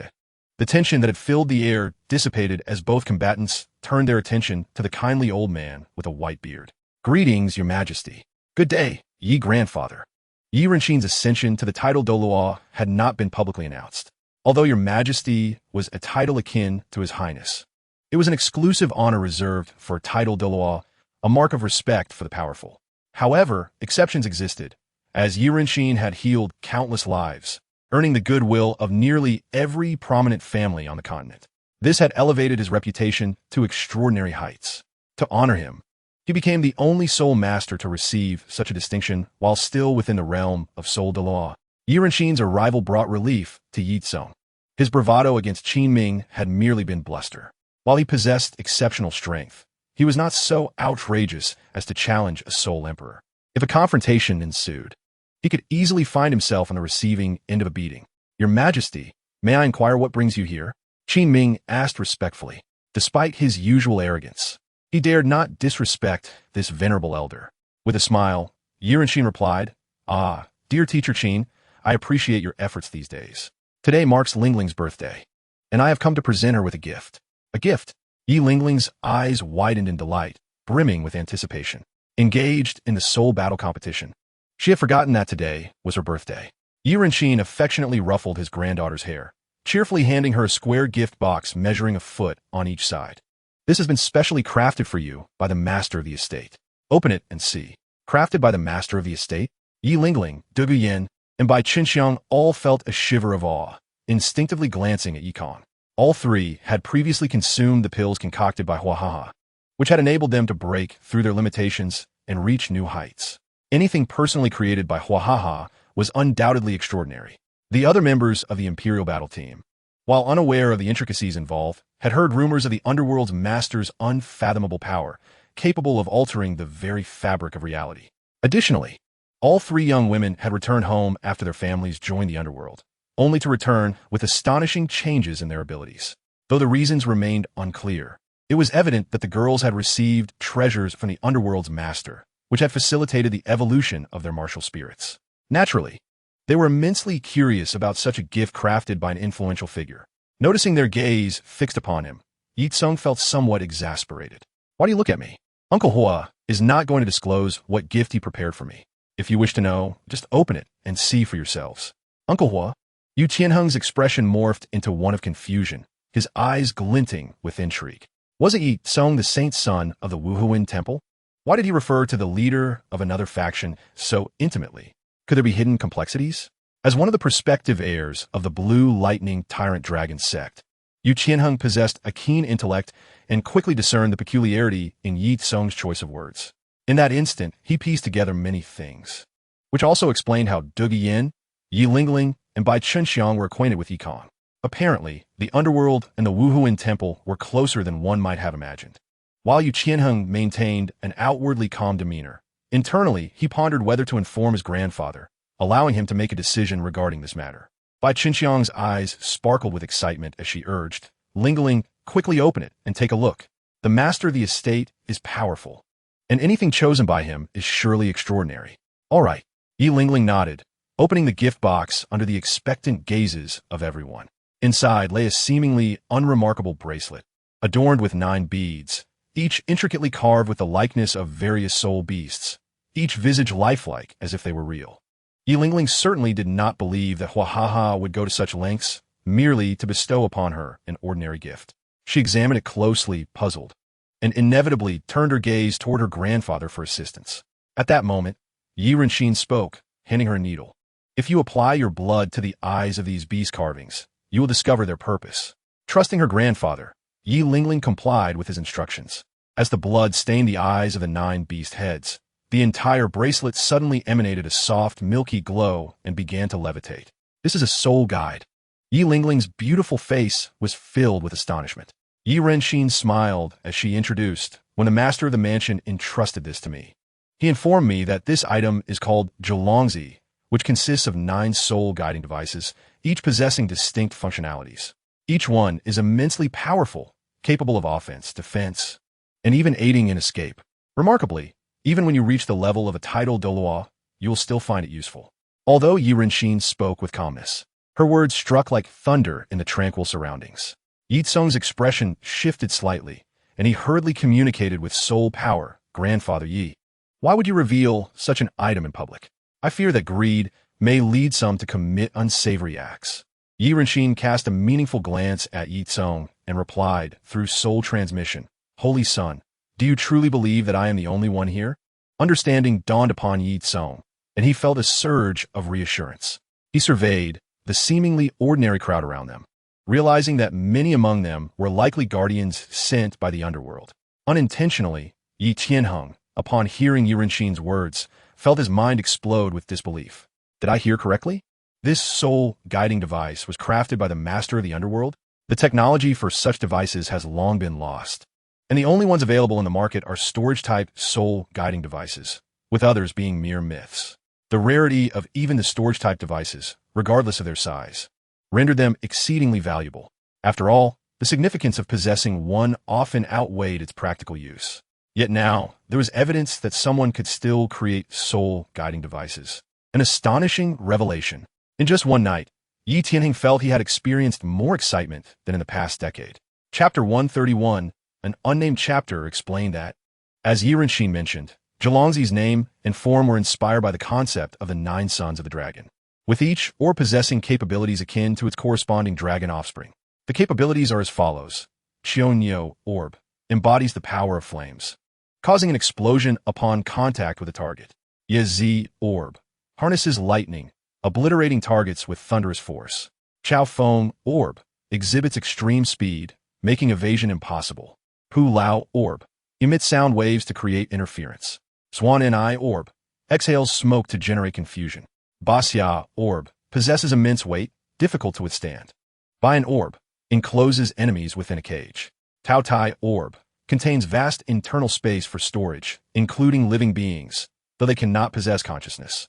The tension that had filled the air dissipated as both combatants turned their attention to the kindly old man with a white beard. Greetings, your majesty. Good day, ye grandfather. Yi Renqin's ascension to the title Douluo had not been publicly announced, although your majesty was a title akin to his highness. It was an exclusive honor reserved for title Douluo, a mark of respect for the powerful. However, exceptions existed, as Ye Renqin had healed countless lives, earning the goodwill of nearly every prominent family on the continent. This had elevated his reputation to extraordinary heights. To honor him, he became the only soul master to receive such a distinction while still within the realm of Soul-Duing. Ye Renxin's arrival brought relief to Ye Cong. His bravado against Qin Ming had merely been bluster. While he possessed exceptional strength, he was not so outrageous as to challenge a Soul Emperor. If a confrontation ensued, he could easily find himself on the receiving end of a beating. "Your Majesty, may I inquire what brings you here?" Qin Ming asked respectfully. Despite his usual arrogance, he dared not disrespect this venerable elder. With a smile, Ye Renxin replied, "Ah, dear teacher Qin, I appreciate your efforts these days. Today marks Lingling's birthday, and I have come to present her with a gift." "A gift?" Ye Lingling's eyes widened in delight, brimming with anticipation. Engaged in the soul battle competition, she had forgotten that today was her birthday. Ye Renxin affectionately ruffled his granddaughter's hair, cheerfully handing her a square gift box measuring a foot on each side. "This has been specially crafted for you by the master of the estate. Open it and see." Crafted by the master of the estate? Ye Lingling, Douluo Yin, and Bai Qinxiang all felt a shiver of awe, instinctively glancing at Ye Cong. All three had previously consumed the pills concocted by Huahaha, which had enabled them to break through their limitations and reach new heights. Anything personally created by Huahaha was undoubtedly extraordinary. The other members of the Imperial Battle Team, while unaware of the intricacies involved, had heard rumors of the Underworld's master's unfathomable power, capable of altering the very fabric of reality. Additionally, all three young women had returned home after their families joined the Underworld, only to return with astonishing changes in their abilities. Though the reasons remained unclear, it was evident that the girls had received treasures from the Underworld's master, which had facilitated the evolution of their martial spirits. Naturally, they were immensely curious about such a gift crafted by an influential figure. Noticing their gaze fixed upon him, Ye Cong felt somewhat exasperated. "Why do you look at me? Uncle Hua is not going to disclose what gift he prepared for me. If you wish to know, just open it and see for yourselves." "Uncle Hua?" Yu Qianheng's expression morphed into one of confusion, his eyes glinting with intrigue. Wasn't Ye Cong the saint's son of the Wuhuin Temple? Why did he refer to the leader of another faction so intimately? Could there be hidden complexities? As one of the prospective heirs of the Blue Lightning Tyrant Dragon Sect, Yu Qianheng possessed a keen intellect and quickly discerned the peculiarity in Ye Cong's choice of words. In that instant, he pieced together many things, which also explained how Douluo Yin, Ye Lingling, and Bai Qinxiang were acquainted with Ye Cong. Apparently, the Underworld and the Wuhuin Temple were closer than one might have imagined. While Yu Qianheng maintained an outwardly calm demeanor, internally he pondered whether to inform his grandfather, allowing him to make a decision regarding this matter. Bai Qinxiang's eyes sparkled with excitement as she urged, "Lingling, quickly open it and take a look. The master of the estate is powerful, and anything chosen by him is surely extraordinary." "All right." Ye Lingling nodded, opening the gift box under the expectant gazes of everyone. Inside lay a seemingly unremarkable bracelet, adorned with 9 beads, each intricately carved with the likeness of various soul beasts, each visage lifelike as if they were real. Ye Lingling certainly did not believe that Huahaha would go to such lengths merely to bestow upon her an ordinary gift. She examined it closely, puzzled, and inevitably turned her gaze toward her grandfather for assistance. At that moment, Ye Renxin spoke, handing her a needle. "If you apply your blood to the eyes of these beast carvings, you will discover their purpose." Trusting her grandfather, Ye Lingling complied with his instructions. As the blood stained the eyes of the 9 beast heads, the entire bracelet suddenly emanated a soft, milky glow and began to levitate. "This is a soul guide." Ye Lingling's beautiful face was filled with astonishment. Ye Renxin smiled as she introduced, "When the master of the mansion entrusted this to me, he informed me that this item is called Zhulongzi, which consists of 9 soul guiding devices, each possessing distinct functionalities. Each one is immensely powerful, capable of offense, defense, and even aiding in escape. Remarkably, even when you reach the level of a titled Douluo, you will still find it useful." Although Ye Renxin spoke with calmness, her words struck like thunder in the tranquil surroundings. Ye Cong's expression shifted slightly, and he hurriedly communicated with soul power, "Grandfather Yi, why would you reveal such an item in public? I fear that greed may lead some to commit unsavory acts." Ye Renxin cast a meaningful glance at Ye Cong and replied through soul transmission, "Holy Son, do you truly believe that I am the only one here?" Understanding dawned upon Ye Cong, and he felt a surge of reassurance. He surveyed the seemingly ordinary crowd around them, realizing that many among them were likely guardians sent by the underworld. Unintentionally, Ye Qianheng, upon hearing Ye Renxin's words, felt his mind explode with disbelief. "Did I hear correctly? This soul guiding device was crafted by the master of the underworld. The technology for such devices has long been lost, and the only ones available in the market are storage-type soul guiding devices, with others being mere myths. The rarity of even the storage-type devices, regardless of their size, rendered them exceedingly valuable. After all, the significance of possessing one often outweighed its practical use. Yet now, there was evidence that someone could still create soul-guiding devices. An astonishing revelation. In just one night, Ye Tianheng felt he had experienced more excitement than in the past decade. Chapter 131, an unnamed chapter, explained that, as Ye Renxin mentioned, Zhelongzi's name and form were inspired by the concept of the 9 sons of the dragon, with each or possessing capabilities akin to its corresponding dragon offspring. The capabilities are as follows. Qionyou Orb embodies the power of flames, causing an explosion upon contact with a target. Ye Orb harnesses lightning, obliterating targets with thunderous force. Chao Feng Orb exhibits extreme speed, making evasion impossible. Pu Lao Orb emits sound waves to create interference. Swan Ni Orb exhales smoke to generate confusion. Basya Orb possesses immense weight, difficult to withstand. Bayan Orb encloses enemies within a cage. Tao Tai Orb contains vast internal space for storage, including living beings, though they cannot possess consciousness.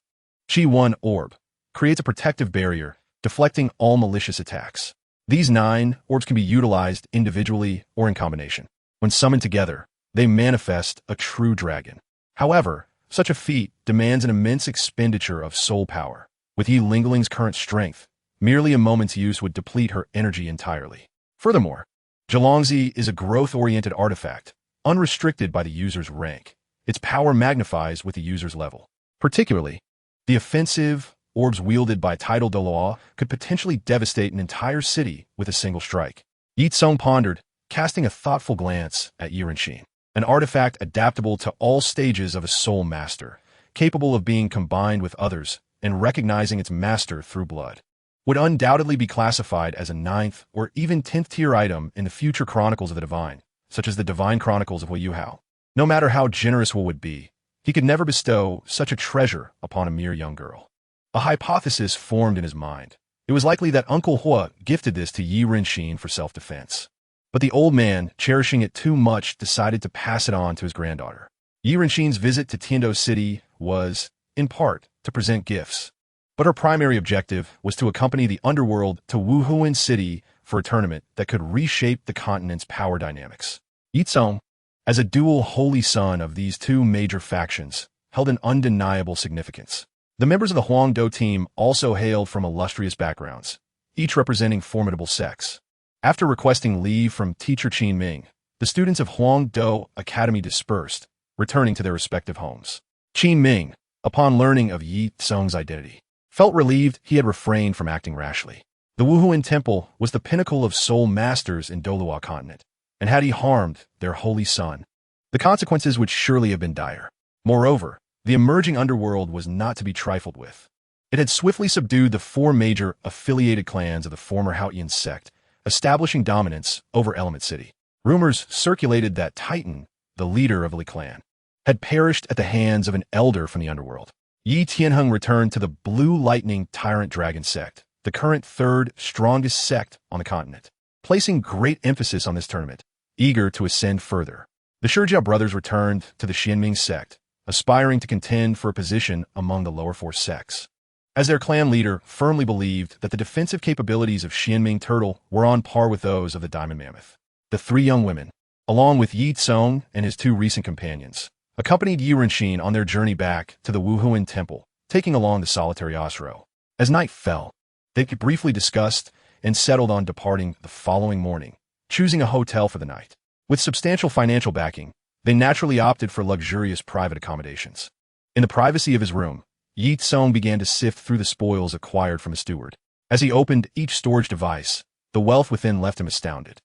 Qi 1 Orb creates a protective barrier, deflecting all malicious attacks. These 9 orbs can be utilized individually or in combination. When summoned together, they manifest a true dragon. However, such a feat demands an immense expenditure of soul power. With Ye Lingling's current strength, merely a moment's use would deplete her energy entirely. Furthermore, Zhelongzi is a growth-oriented artifact, unrestricted by the user's rank. Its power magnifies with the user's level. Particularly, the offensive orbs wielded by Tidal Douluo could potentially devastate an entire city with a single strike. Ye Cong pondered, casting a thoughtful glance at Ye Renxin. An artifact adaptable to all stages of a soul master, capable of being combined with others and recognizing its master through blood, would undoubtedly be classified as a 9th or even 10th tier item in the future chronicles of the divine, such as the divine chronicles of Wei Yuhao. No matter how generous Wu would be, he could never bestow such a treasure upon a mere young girl. A hypothesis formed in his mind. It was likely that Uncle Hua gifted this to Ye Renxin for self-defense. But the old man, cherishing it too much, decided to pass it on to his granddaughter. Ye Renxin's visit to Tiando City was, in part, to present gifts. But her primary objective was to accompany the underworld to Wuhuan City for a tournament that could reshape the continent's power dynamics. Ye Cong, as a dual holy son of these two major factions, held an undeniable significance. The members of the Huangdou team also hailed from illustrious backgrounds, each representing formidable sects. After requesting leave from teacher Qin Ming, the students of Huangdou Academy dispersed, returning to their respective homes. Qin Ming, upon learning of Ye Cong's identity, felt relieved he had refrained from acting rashly. The Wuhuan Temple was the pinnacle of soul masters in Douluo Continent, and had he harmed their holy son, the consequences would surely have been dire. Moreover, the emerging underworld was not to be trifled with. It had swiftly subdued the 4 major affiliated clans of the former Haotian Sect, establishing dominance over Element City. Rumors circulated that Titan, the leader of the clan, had perished at the hands of an elder from the underworld. Ye Tianheng returned to the Blue Lightning Tyrant Dragon Sect, the current 3rd strongest sect on the continent, placing great emphasis on this tournament, eager to ascend further. The Shijia brothers returned to the Xianming sect, aspiring to contend for a position among the lower 4 sects. As their clan leader firmly believed that the defensive capabilities of Xianming Turtle were on par with those of the Diamond Mammoth. The 3 young women, along with Ye Cong and his 2 recent companions, accompanied Ye Renxin on their journey back to the Wuhuan Temple, taking along the solitary Osro. As night fell, they briefly discussed and settled on departing the following morning, choosing a hotel for the night. With substantial financial backing, they naturally opted for luxurious private accommodations. In the privacy of his room, Ye Cong began to sift through the spoils acquired from a steward. As he opened each storage device, the wealth within left him astounded.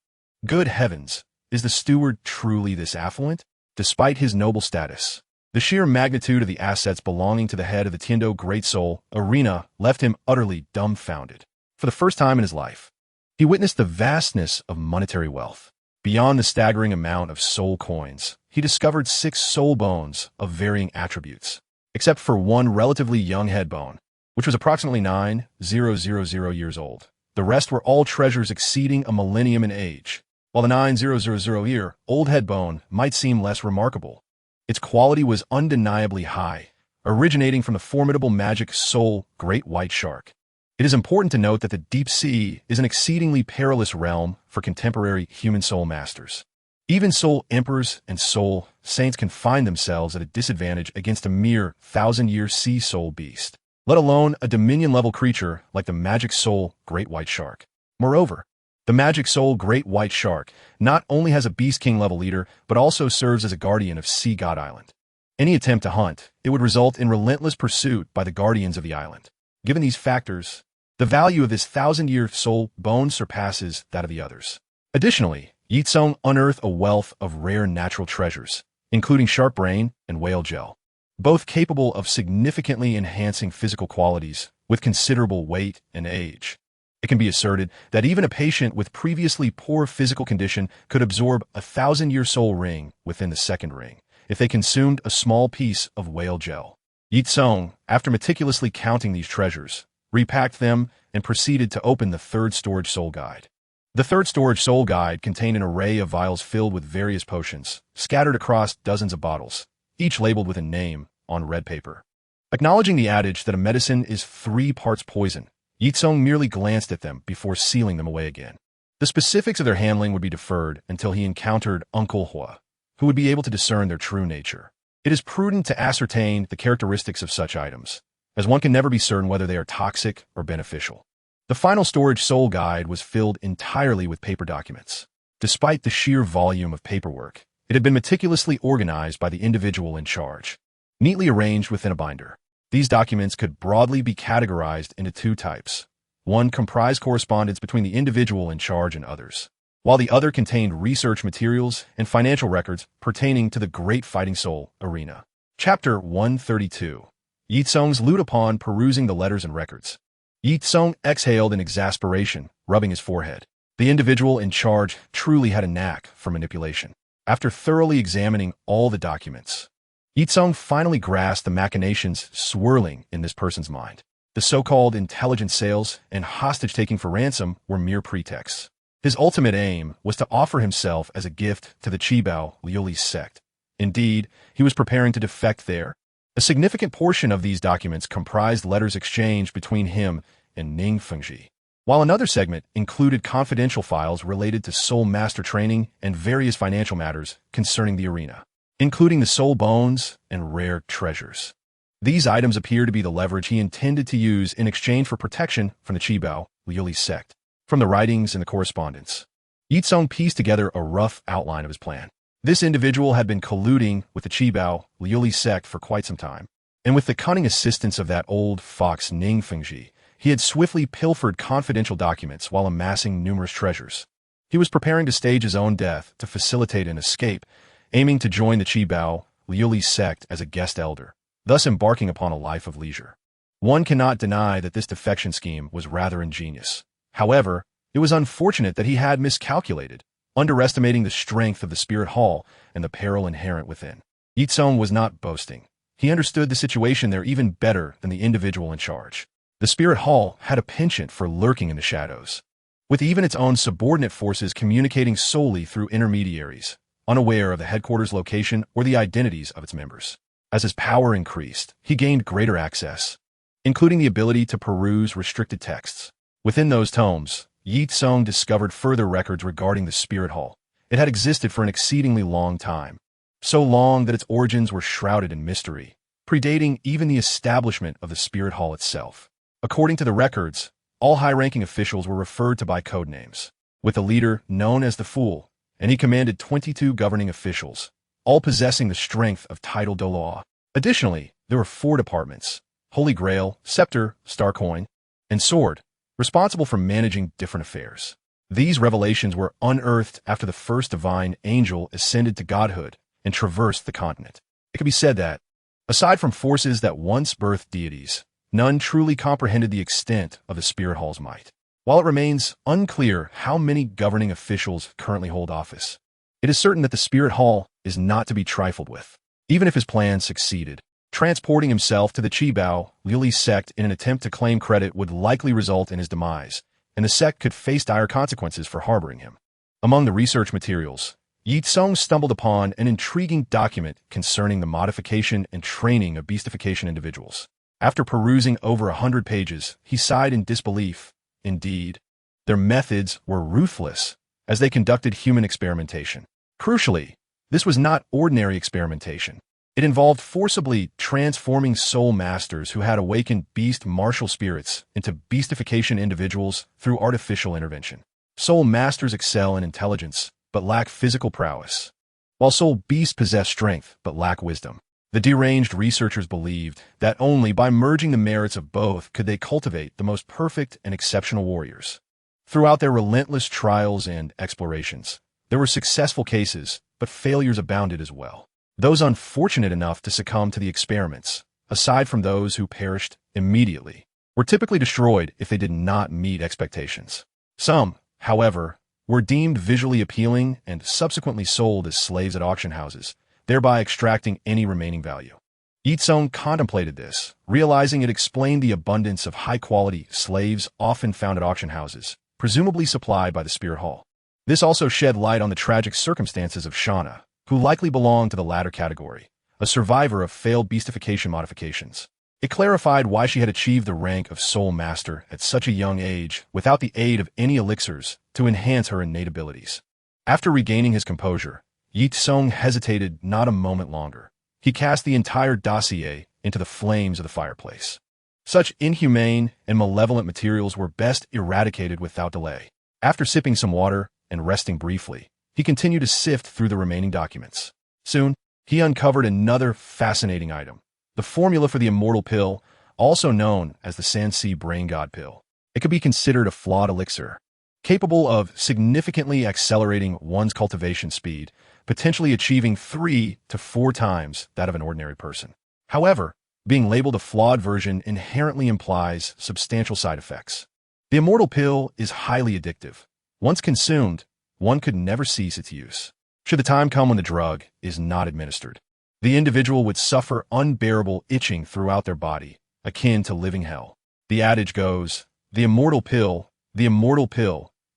Good heavens, is the steward truly this affluent? Despite his noble status, the sheer magnitude of the assets belonging to the head of the Tiando Great Soul Arena left him utterly dumbfounded. For the first time in his life, he witnessed the vastness of monetary wealth. Beyond the staggering amount of soul coins, he discovered 6 soul bones of varying attributes. Except for one relatively young head bone, which was approximately 9,000 years old. The rest were all treasures exceeding a millennium in age. While the 9,000-year-old head bone might seem less remarkable, its quality was undeniably high, originating from the formidable magic soul great white shark. It is important to note that the deep sea is an exceedingly perilous realm for contemporary human soul masters. Even soul emperors and soul saints can find themselves at a disadvantage against a mere 1,000-year sea soul beast, let alone a dominion-level creature like the magic soul great white shark. Moreover, the magic soul great white shark not only has a Beast King-level leader, but also serves as a guardian of Sea God Island. Any attempt to hunt it would result in relentless pursuit by the guardians of the island. Given these factors, the value of this 1,000-year soul bone surpasses that of the others. Additionally, Ye Cong unearthed a wealth of rare natural treasures, including sharp brain and whale gel, both capable of significantly enhancing physical qualities with considerable weight and age. It can be asserted that even a patient with previously poor physical condition could absorb a 1,000-year soul ring within the second ring if they consumed a small piece of whale gel. Ye Cong, after meticulously counting these treasures, repacked them and proceeded to open the third storage soul guide. The third storage soul guide contained an array of vials filled with various potions, scattered across dozens of bottles, each labeled with a name on red paper. Acknowledging the adage that a medicine is 3 parts poison, Ye Cong merely glanced at them before sealing them away again. The specifics of their handling would be deferred until he encountered Uncle Hua, who would be able to discern their true nature. It is prudent to ascertain the characteristics of such items, as one can never be certain whether they are toxic or beneficial. The final storage soul guide was filled entirely with paper documents. Despite the sheer volume of paperwork, it had been meticulously organized by the individual in charge, neatly arranged within a binder. These documents could broadly be categorized into 2 types. One comprised correspondence between the individual in charge and others, while the other contained research materials and financial records pertaining to the Great Fighting Soul arena. Chapter 132. Ye Cong's loot. Upon perusing the letters and records, Ye Cong exhaled in exasperation, rubbing his forehead. The individual in charge truly had a knack for manipulation. After thoroughly examining all the documents, Ye Cong finally grasped the machinations swirling in this person's mind. The so-called intelligent sales and hostage-taking for ransom were mere pretexts. His ultimate aim was to offer himself as a gift to the Qibao Liuli's sect. Indeed, he was preparing to defect there. A significant portion of these documents comprised letters exchanged between him and Ning Fengji, while another segment included confidential files related to soul master training and various financial matters concerning the arena, including the soul bones and rare treasures. These items appear to be the leverage he intended to use in exchange for protection from the Qibao Liuli's sect. From the writings and the correspondence, Ye Cong pieced together a rough outline of his plan. This individual had been colluding with the Qibao Liuli's sect for quite some time, and with the cunning assistance of that old fox Ning Fengji, he had swiftly pilfered confidential documents while amassing numerous treasures. He was preparing to stage his own death to facilitate an escape, aiming to join the Qibao Liuli's sect as a guest elder, thus embarking upon a life of leisure. One cannot deny that this defection scheme was rather ingenious. However, it was unfortunate that he had miscalculated, underestimating the strength of the spirit hall and the peril inherent within. Ye Cong was not boasting. He understood the situation there even better than the individual in charge. The spirit hall had a penchant for lurking in the shadows, with even its own subordinate forces communicating solely through intermediaries, unaware of the headquarters location or the identities of its members. As his power increased, he gained greater access, including the ability to peruse restricted texts. Within those tomes, Ye Cong discovered further records regarding the spirit hall. It had existed for an exceedingly long time, so long that its origins were shrouded in mystery, predating even the establishment of the spirit hall itself. According to the records, all high-ranking officials were referred to by code names, with the leader known as the Fool, and he commanded 22 governing officials, all possessing the strength of title Douluo. Additionally, there were 4 departments: Holy Grail, Scepter, Star Coin, and Sword, responsible for managing different affairs. These revelations were unearthed after the first divine angel ascended to godhood and traversed the continent. It could be said that, aside from forces that once birthed deities, none truly comprehended the extent of the Spirit Hall's might. While it remains unclear how many governing officials currently hold office, it is certain that the Spirit Hall is not to be trifled with. Even if his plan succeeded, Transporting himself to the Qibao Lili sect in an attempt to claim credit would likely result in his demise, and the sect could face dire consequences for harboring him. Among the research materials, Ye Cong stumbled upon an intriguing document concerning the modification and training of beastification individuals. After perusing over 100 pages, he sighed in disbelief. Indeed, their methods were ruthless, as they conducted human experimentation. Crucially, this was not ordinary experimentation. It involved forcibly transforming soul masters who had awakened beast martial spirits into beastification individuals through artificial intervention. Soul masters excel in intelligence, but lack physical prowess, while soul beasts possess strength, but lack wisdom. The deranged researchers believed that only by merging the merits of both could they cultivate the most perfect and exceptional warriors. Throughout their relentless trials and explorations, there were successful cases, but failures abounded as well. Those unfortunate enough to succumb to the experiments, aside from those who perished immediately, were typically destroyed if they did not meet expectations. Some, however, were deemed visually appealing and subsequently sold as slaves at auction houses, thereby extracting any remaining value. Ye Cong contemplated this, realizing it explained the abundance of high-quality slaves often found at auction houses, presumably supplied by the Spirit Hall. This also shed light on the tragic circumstances of Shauna, who likely belonged to the latter category, a survivor of failed beastification modifications. It clarified why she had achieved the rank of Soul Master at such a young age without the aid of any elixirs to enhance her innate abilities. After regaining his composure, Ye Cong hesitated not a moment longer. He cast the entire dossier into the flames of the fireplace. Such inhumane and malevolent materials were best eradicated without delay. After sipping some water and resting briefly, he continued to sift through the remaining documents. Soon, he uncovered another fascinating item: the formula for the immortal pill, also known as the Sansi Brain God pill. It could be considered a flawed elixir, capable of significantly accelerating one's cultivation speed, potentially achieving 3 to 4 times that of an ordinary person. However, being labeled a flawed version inherently implies substantial side effects. The immortal pill is highly addictive. Once consumed, one could never cease its use. Should the time come when the drug is not administered, the individual would suffer unbearable itching throughout their body, akin to living hell. The adage goes, the immortal pill,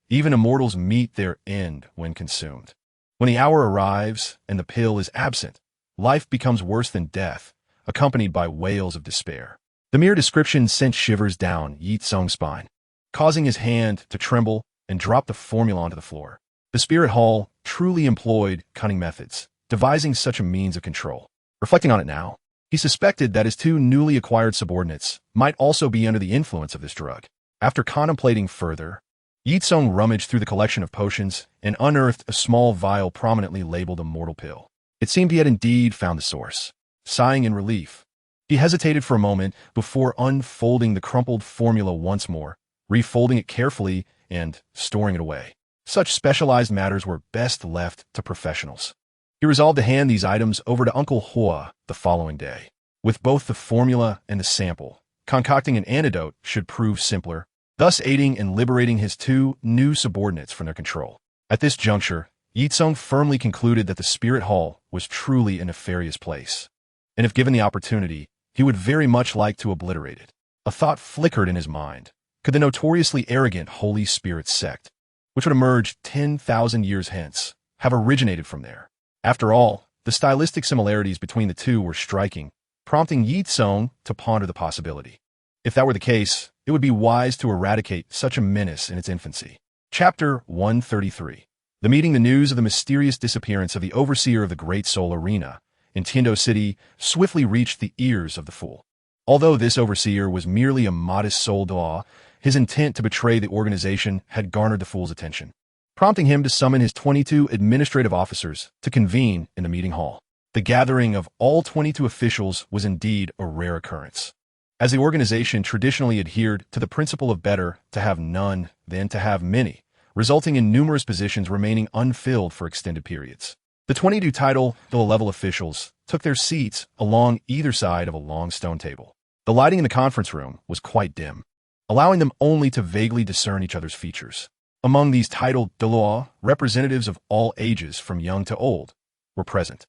even immortals meet their end when consumed. When the hour arrives and the pill is absent, life becomes worse than death, accompanied by wails of despair. The mere description sent shivers down Ye Cong's spine, causing his hand to tremble and drop the formula onto the floor. The Spirit Hall truly employed cunning methods, devising such a means of control. Reflecting on it now, he suspected that his 2 newly acquired subordinates might also be under the influence of this drug. After contemplating further, Ye Cong rummaged through the collection of potions and unearthed a small vial prominently labeled Immortal Pill. It seemed he had indeed found the source. Sighing in relief, he hesitated for a moment before unfolding the crumpled formula once more, refolding it carefully and storing it away. Such specialized matters were best left to professionals. He resolved to hand these items over to Uncle Hua the following day. With both the formula and the sample, concocting an antidote should prove simpler, thus aiding in liberating his 2 new subordinates from their control. At this juncture, Ye Cong firmly concluded that the Spirit Hall was truly a nefarious place, and if given the opportunity, he would very much like to obliterate it. A thought flickered in his mind. Could the notoriously arrogant Holy Spirit sect, which would emerge 10,000 years hence, have originated from there? After all, the stylistic similarities between the 2 were striking, prompting Ye Cong to ponder the possibility. If that were the case, it would be wise to eradicate such a menace in its infancy. Chapter 133. The news of the mysterious disappearance of the overseer of the Great Soul Arena in Tiando City swiftly reached the ears of the fool. Although this overseer was merely a modest soul Douluo, his intent to betray the organization had garnered the fool's attention, prompting him to summon his 22 administrative officers to convene in the meeting hall. The gathering of all 22 officials was indeed a rare occurrence, as the organization traditionally adhered to the principle of better to have none than to have many, resulting in numerous positions remaining unfilled for extended periods. The 22 title-level officials took their seats along either side of a long stone table. The lighting in the conference room was quite dim, allowing them only to vaguely discern each other's features. Among these titled Douluo, representatives of all ages from young to old were present.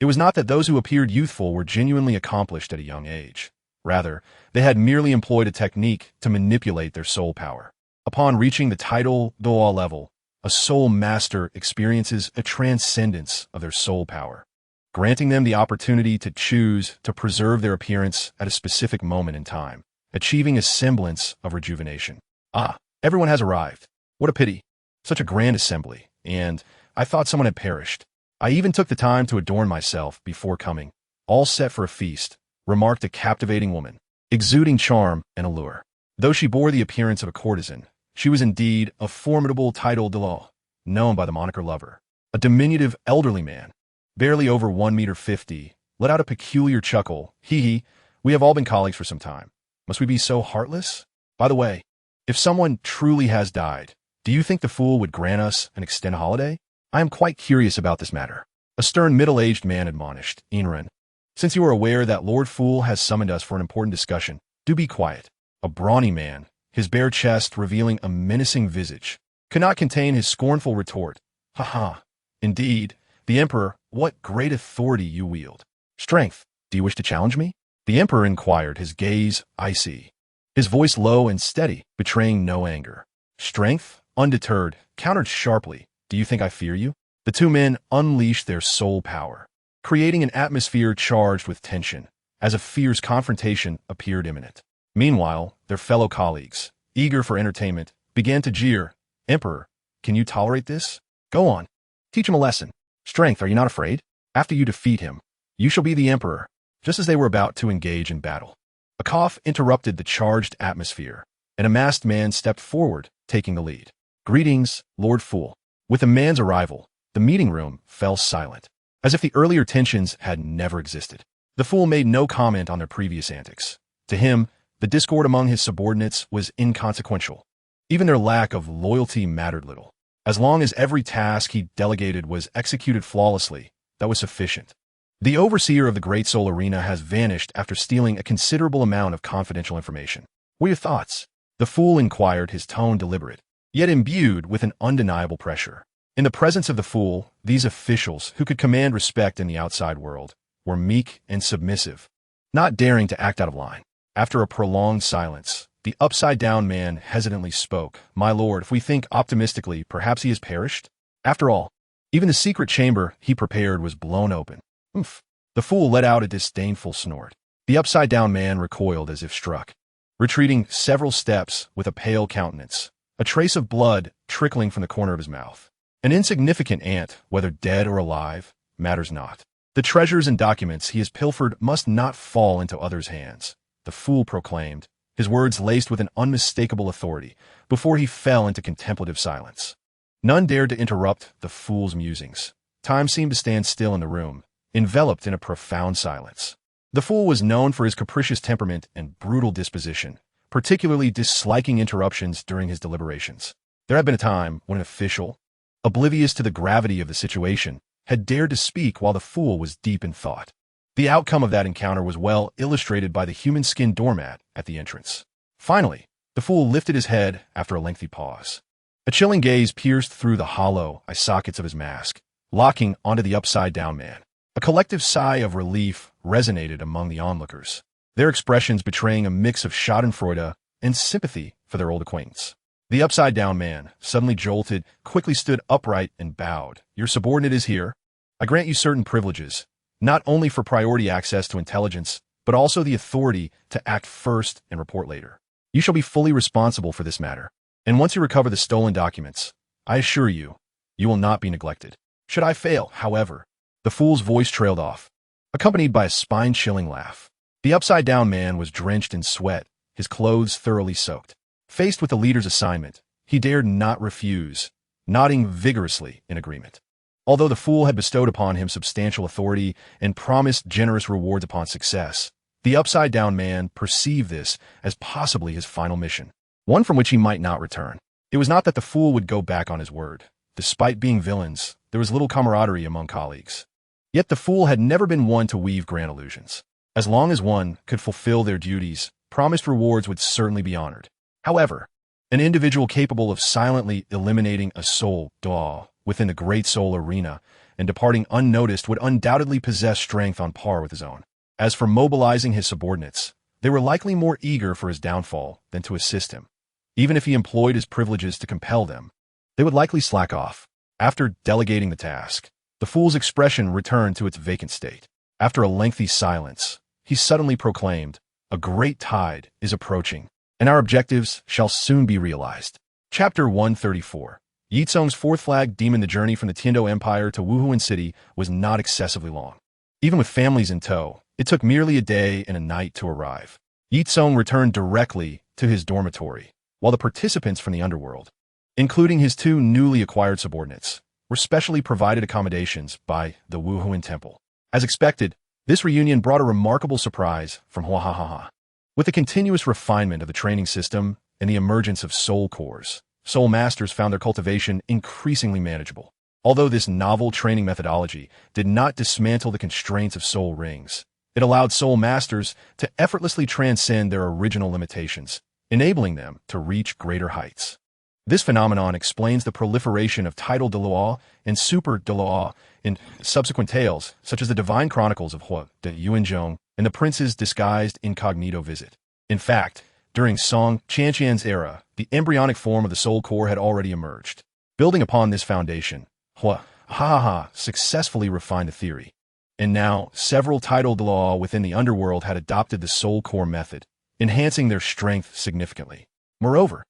It was not that those who appeared youthful were genuinely accomplished at a young age. Rather, they had merely employed a technique to manipulate their soul power. Upon reaching the title Douluo level, a soul master experiences a transcendence of their soul power, granting them the opportunity to choose to preserve their appearance at a specific moment in time, achieving a semblance of rejuvenation. Ah, everyone has arrived. What a pity. Such a grand assembly, and I thought someone had perished. I even took the time to adorn myself before coming, all set for a feast, remarked a captivating woman, exuding charm and allure. Though she bore the appearance of a courtesan, she was indeed a formidable title Douluo, known by the moniker Lover. A diminutive elderly man, barely over 1.50 meters, let out a peculiar chuckle. Hee hee, we have all been colleagues for some time. Must we be so heartless? By the way, if someone truly has died, do you think the fool would grant us an extended holiday? I am quite curious about this matter. A stern middle-aged man admonished, Inran. Since you are aware that Lord Fool has summoned us for an important discussion, do be quiet. A brawny man, his bare chest revealing a menacing visage, could not contain his scornful retort. Ha ha. Indeed, the Emperor, what great authority you wield. Strength, do you wish to challenge me? The Emperor inquired, his gaze icy, his voice low and steady, betraying no anger. Strength, undeterred, countered sharply. Do you think I fear you? The two men unleashed their soul power, creating an atmosphere charged with tension, as a fierce confrontation appeared imminent. Meanwhile, their fellow colleagues, eager for entertainment, began to jeer. Emperor, can you tolerate this? Go on. Teach him a lesson. Strength, are you not afraid? After you defeat him, you shall be the Emperor. Just as they were about to engage in battle, a cough interrupted the charged atmosphere, and a masked man stepped forward, taking the lead. Greetings, Lord Fool. With the man's arrival, the meeting room fell silent, as if the earlier tensions had never existed. The fool made no comment on their previous antics. To him, the discord among his subordinates was inconsequential. Even their lack of loyalty mattered little. As long as every task he delegated was executed flawlessly, that was sufficient. The overseer of the Great Soul Arena has vanished after stealing a considerable amount of confidential information. What are your thoughts? The fool inquired, his tone deliberate, yet imbued with an undeniable pressure. In the presence of the fool, these officials, who could command respect in the outside world, were meek and submissive, not daring to act out of line. After a prolonged silence, the upside-down man hesitantly spoke. My lord, if we think optimistically, perhaps he has perished? After all, even the secret chamber he prepared was blown open. Oomph. The fool let out a disdainful snort. The upside-down man recoiled as if struck, retreating several steps with a pale countenance, a trace of blood trickling from the corner of his mouth. An insignificant ant, whether dead or alive, matters not. The treasures and documents he has pilfered must not fall into others' hands, the fool proclaimed, his words laced with an unmistakable authority, before he fell into contemplative silence. None dared to interrupt the fool's musings. Time seemed to stand still in the room, enveloped in a profound silence. The fool was known for his capricious temperament and brutal disposition, particularly disliking interruptions during his deliberations. There had been a time when an official, oblivious to the gravity of the situation, had dared to speak while the fool was deep in thought. The outcome of that encounter was well illustrated by the human-skinned doormat at the entrance. Finally, the fool lifted his head after a lengthy pause. A chilling gaze pierced through the hollow eye sockets of his mask, locking onto the upside-down man. A collective sigh of relief resonated among the onlookers, their expressions betraying a mix of schadenfreude and sympathy for their old acquaintance. The upside-down man, suddenly jolted, quickly stood upright and bowed. Your subordinate is here. I grant you certain privileges, not only for priority access to intelligence, but also the authority to act first and report later. You shall be fully responsible for this matter, and once you recover the stolen documents, I assure you, you will not be neglected. Should I fail, however, the fool's voice trailed off, accompanied by a spine-chilling laugh. The upside-down man was drenched in sweat, his clothes thoroughly soaked. Faced with the leader's assignment, he dared not refuse, nodding vigorously in agreement. Although the fool had bestowed upon him substantial authority and promised generous rewards upon success, the upside-down man perceived this as possibly his final mission, one from which he might not return. It was not that the fool would go back on his word. Despite being villains, there was little camaraderie among colleagues. Yet the fool had never been one to weave grand illusions. As long as one could fulfill their duties, promised rewards would certainly be honored. However, an individual capable of silently eliminating a soul Douluo within the Great Soul Arena and departing unnoticed would undoubtedly possess strength on par with his own. As for mobilizing his subordinates, they were likely more eager for his downfall than to assist him. Even if he employed his privileges to compel them, they would likely slack off. After delegating the task, the fool's expression returned to its vacant state. After a lengthy silence, he suddenly proclaimed, "A great tide is approaching, and our objectives shall soon be realized." Chapter 134. Ye Cong's fourth flag demon. The journey from the Tiando Empire to Wuhuan City was not excessively long. Even with families in tow, it took merely a day and a night to arrive. Ye Cong returned directly to his dormitory, while the participants from the underworld, including his two newly acquired subordinates, were specially provided accommodations by the Wuhuan Temple. As expected, this reunion brought a remarkable surprise from Huahaha. With the continuous refinement of the training system and the emergence of soul cores, soul masters found their cultivation increasingly manageable. Although this novel training methodology did not dismantle the constraints of soul rings, it allowed soul masters to effortlessly transcend their original limitations, enabling them to reach greater heights. This phenomenon explains the proliferation of title Douluo and super Douluo in subsequent tales, such as the Divine Chronicles of Hua de Yuanzhong and the Prince's Disguised Incognito Visit. In fact, during Song Qianqian's era, the embryonic form of the soul core had already emerged. Building upon this foundation, Huahaha successfully refined the theory. And now, several title Douluo within the underworld had adopted the soul core method, enhancing their strength significantly. Moreover,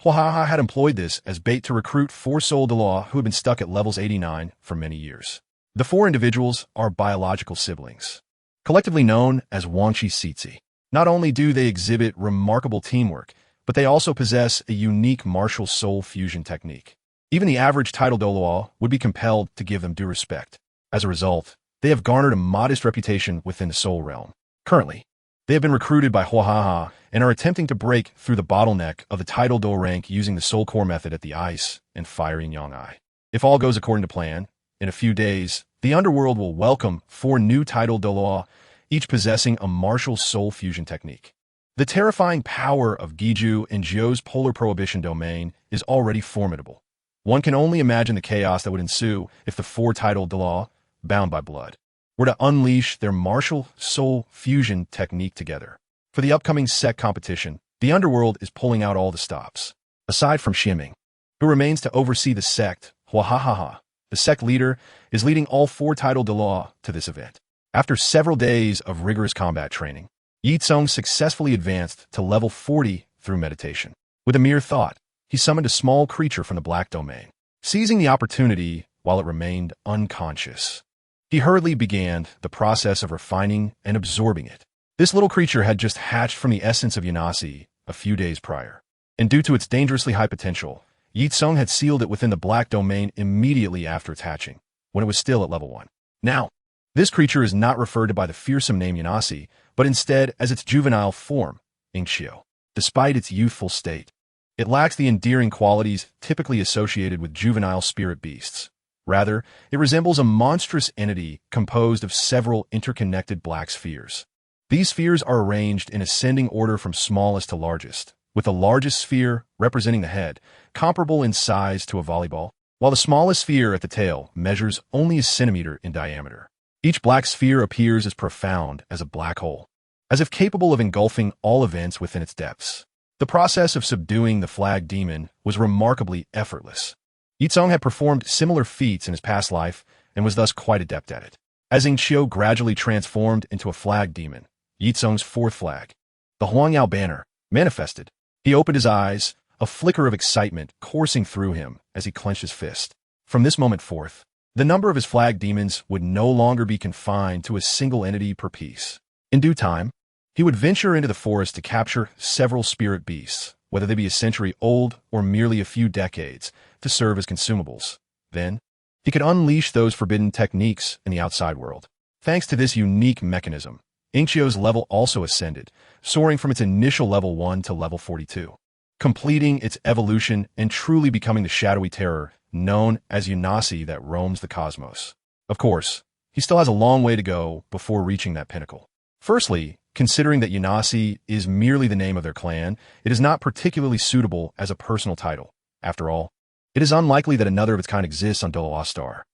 Huahaha had employed this as bait to recruit 4 soul Douluo who had been stuck at levels 89 for many years. The 4 individuals are biological siblings, collectively known as Wangqi Sitsi. Not only do they exhibit remarkable teamwork, but they also possess a unique martial soul fusion technique. Even the average title Douluo would be compelled to give them due respect. As a result, they have garnered a modest reputation within the soul realm. Currently, they have been recruited by Huahaha and are attempting to break through the bottleneck of the title Do rank using the soul core method at the ice and fire yin yang eye. If all goes according to plan, in a few days, the underworld will welcome 4 new title Douluo, each possessing a martial soul fusion technique. The terrifying power of Giju and Jiu's polar prohibition domain is already formidable. One can only imagine the chaos that would ensue if the 4 title Douluo, bound by blood, were to unleash their martial soul fusion technique together. For the upcoming sect competition, the underworld is pulling out all the stops. Aside from Ximing, who remains to oversee the sect, Huahaha, the sect leader, is leading all 4 title Douluo to this event. After several days of rigorous combat training, Ye Cong successfully advanced to level 40 through meditation. With a mere thought, he summoned a small creature from the black domain. Seizing the opportunity while it remained unconscious, he hurriedly began the process of refining and absorbing it. This little creature had just hatched from the essence of Yanasi a few days prior, and due to its dangerously high potential, Ye Cong had sealed it within the black domain immediately after its hatching, when it was still at level 1. Now, this creature is not referred to by the fearsome name Yanasi, but instead as its juvenile form, Ingxiu. Despite its youthful state, it lacks the endearing qualities typically associated with juvenile spirit beasts. Rather, it resembles a monstrous entity composed of several interconnected black spheres. These spheres are arranged in ascending order from smallest to largest, with the largest sphere representing the head, comparable in size to a volleyball, while the smallest sphere at the tail measures only a centimeter in diameter. Each black sphere appears as profound as a black hole, as if capable of engulfing all events within its depths. The process of subduing the flag demon was remarkably effortless. Ye Cong had performed similar feats in his past life and was thus quite adept at it. As Ingxiu gradually transformed into a flag demon, Ye Cong's 4th flag, the Huangyao banner, manifested. He opened his eyes, a flicker of excitement coursing through him as he clenched his fist. From this moment forth, the number of his flag demons would no longer be confined to a single entity per piece. In due time, he would venture into the forest to capture several spirit beasts, whether they be a century old or merely a few decades, to serve as consumables. Then, he could unleash those forbidden techniques in the outside world. Thanks to this unique mechanism, Ingxiu's level also ascended, soaring from its initial level 1 to level 42, completing its evolution and truly becoming the shadowy terror known as Yanasi that roams the cosmos. Of course, he still has a long way to go before reaching that pinnacle. Firstly, considering that Yanasi is merely the name of their clan, it is not particularly suitable as a personal title. After all, it is unlikely that another of its kind exists on Douluo Star.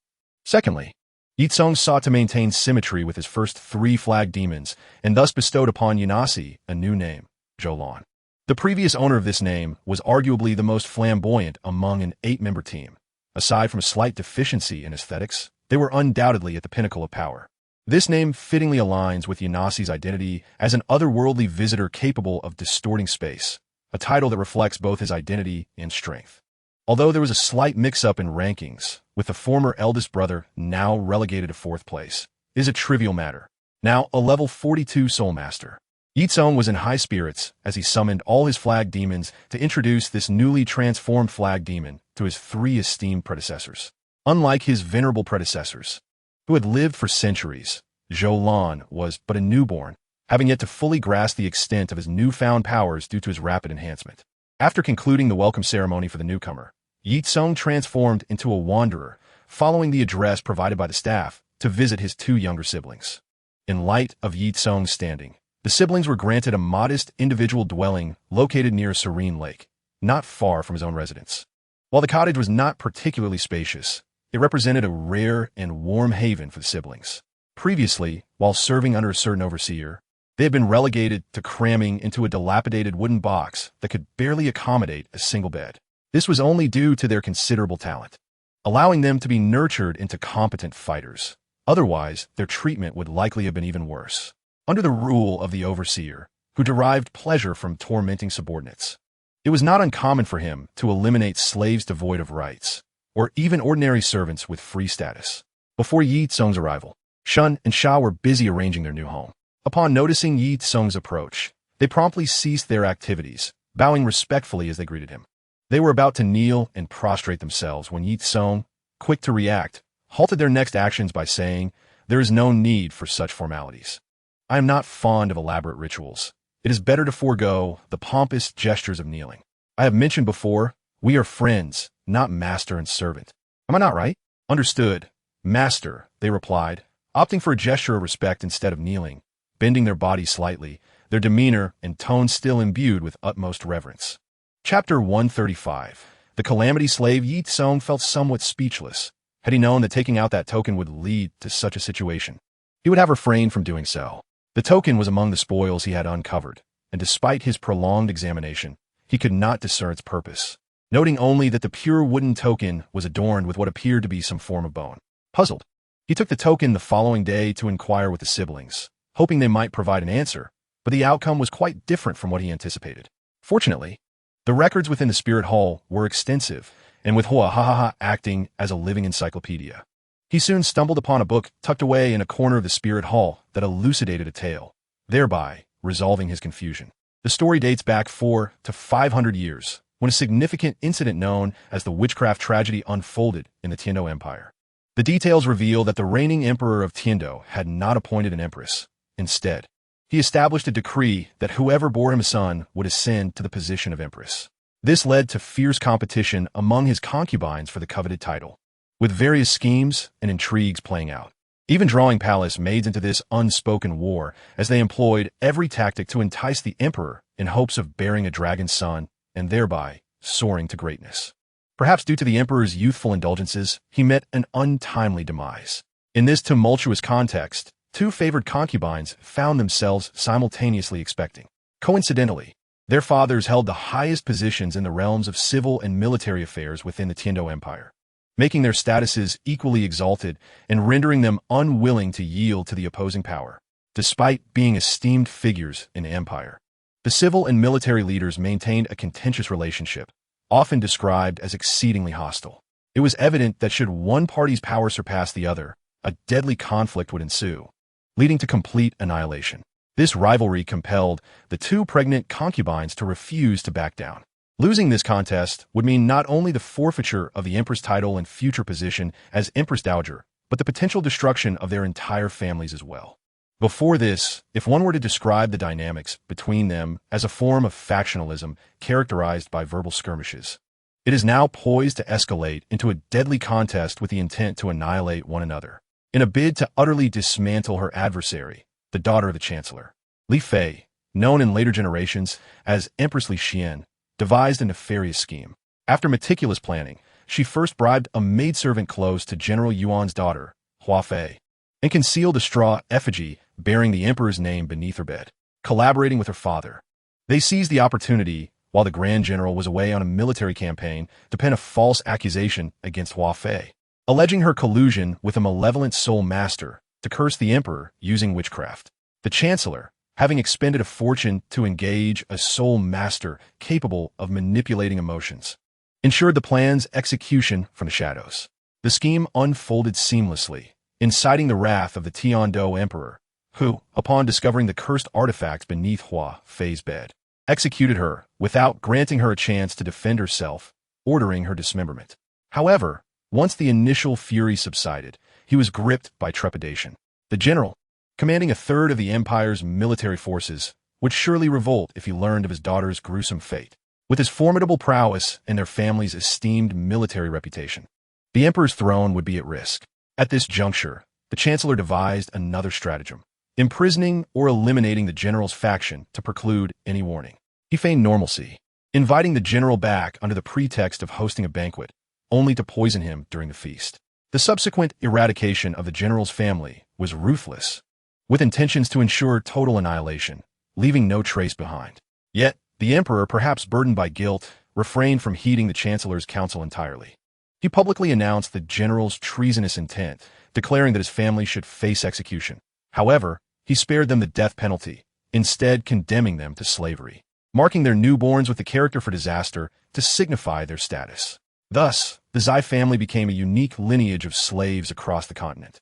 Secondly, Ye Cong sought to maintain symmetry with his first 3 flag demons, and thus bestowed upon Yanasi a new name, Zhoulan. The previous owner of this name was arguably the most flamboyant among an 8-member team. Aside from a slight deficiency in aesthetics, they were undoubtedly at the pinnacle of power. This name fittingly aligns with Yanasi's identity as an otherworldly visitor capable of distorting space, a title that reflects both his identity and strength. Although there was a slight mix-up in rankings, with the former eldest brother now relegated to 4th place, it is a trivial matter. Now a level 42 Soul Master. Ye Cong was in high spirits as he summoned all his flag demons to introduce this newly transformed flag demon to his 3 esteemed predecessors. Unlike his venerable predecessors, who had lived for centuries, Zhoulan was but a newborn, having yet to fully grasp the extent of his newfound powers due to his rapid enhancement. After concluding the welcome ceremony for the newcomer, Ye Cong transformed into a wanderer, following the address provided by the staff to visit his 2 younger siblings. In light of Ye Cong's standing, the siblings were granted a modest individual dwelling located near a serene lake, not far from his own residence. While the cottage was not particularly spacious, it represented a rare and warm haven for the siblings. Previously, while serving under a certain overseer, they had been relegated to cramming into a dilapidated wooden box that could barely accommodate a single bed. This was only due to their considerable talent, allowing them to be nurtured into competent fighters. Otherwise, their treatment would likely have been even worse. Under the rule of the overseer, who derived pleasure from tormenting subordinates, it was not uncommon for him to eliminate slaves devoid of rights, or even ordinary servants with free status. Before Ye Cong's arrival, Shun and Sha were busy arranging their new home. Upon noticing Ye Cong's approach, they promptly ceased their activities, bowing respectfully as they greeted him. They were about to kneel and prostrate themselves when Ye Cong, quick to react, halted their next actions by saying, "There is no need for such formalities. I am not fond of elaborate rituals. It is better to forego the pompous gestures of kneeling. I have mentioned before, we are friends, not master and servant. Am I not right?" "Understood, master," they replied, opting for a gesture of respect instead of kneeling, bending their bodies slightly, their demeanor and tone still imbued with utmost reverence. Chapter 135. The Calamity Slave. Ye Cong felt somewhat speechless. Had he known that taking out that token would lead to such a situation, he would have refrained from doing so. The token was among the spoils he had uncovered, and despite his prolonged examination, he could not discern its purpose, noting only that the pure wooden token was adorned with what appeared to be some form of bone. Puzzled, he took the token the following day to inquire with the siblings, hoping they might provide an answer, but the outcome was quite different from what he anticipated. Fortunately, the records within the spirit hall were extensive, and with Hoa acting as a living encyclopedia, he soon stumbled upon a book tucked away in a corner of the spirit hall that elucidated a tale, thereby resolving his confusion. The story dates back 400 to 500 years, when a significant incident known as the witchcraft tragedy unfolded in the Tiando Empire. The details reveal that the reigning emperor of Tiando had not appointed an empress. Instead, he established a decree that whoever bore him a son would ascend to the position of empress. This led to fierce competition among his concubines for the coveted title, with various schemes and intrigues playing out, even drawing palace maids into this unspoken war as they employed every tactic to entice the emperor in hopes of bearing a dragon son and thereby soaring to greatness. Perhaps due to the emperor's youthful indulgences, he met an untimely demise. In this tumultuous context, 2 favored concubines found themselves simultaneously expecting. Coincidentally, their fathers held the highest positions in the realms of civil and military affairs within the Tiando Empire, making their statuses equally exalted and rendering them unwilling to yield to the opposing power. Despite being esteemed figures in the empire, the civil and military leaders maintained a contentious relationship, often described as exceedingly hostile. It was evident that should one party's power surpass the other, a deadly conflict would ensue, leading to complete annihilation. This rivalry compelled the 2 pregnant concubines to refuse to back down. Losing this contest would mean not only the forfeiture of the empress title and future position as empress dowager, but the potential destruction of their entire families as well. Before this, if one were to describe the dynamics between them as a form of factionalism characterized by verbal skirmishes, it is now poised to escalate into a deadly contest with the intent to annihilate one another, in a bid to utterly dismantle her adversary, the daughter of the chancellor. Li Fei, known in later generations as Empress Li Xian, devised a nefarious scheme. After meticulous planning, she first bribed a maidservant close to General Yuan's daughter, Huafei, and concealed a straw effigy bearing the emperor's name beneath her bed. Collaborating with her father, they seized the opportunity while the Grand General was away on a military campaign to pen a false accusation against Huafei, alleging her collusion with a malevolent soul master to curse the emperor using witchcraft. The chancellor, having expended a fortune to engage a soul master capable of manipulating emotions, ensured the plan's execution from the shadows. The scheme unfolded seamlessly, inciting the wrath of the Tiandou emperor, who, upon discovering the cursed artifacts beneath Hua Fei's bed, executed her without granting her a chance to defend herself, ordering her dismemberment. However, once the initial fury subsided, he was gripped by trepidation. The general, commanding a third of the empire's military forces, would surely revolt if he learned of his daughter's gruesome fate. With his formidable prowess and their family's esteemed military reputation, the emperor's throne would be at risk. At this juncture, the chancellor devised another stratagem, imprisoning or eliminating the general's faction to preclude any warning. He feigned normalcy, inviting the general back under the pretext of hosting a banquet, only to poison him during the feast. The subsequent eradication of the general's family was ruthless, with intentions to ensure total annihilation, leaving no trace behind. Yet, the emperor, perhaps burdened by guilt, refrained from heeding the chancellor's counsel entirely. He publicly announced the general's treasonous intent, declaring that his family should face execution. However, he spared them the death penalty, instead condemning them to slavery, marking their newborns with the character for disaster to signify their status. Thus, the Zai family became a unique lineage of slaves across the continent.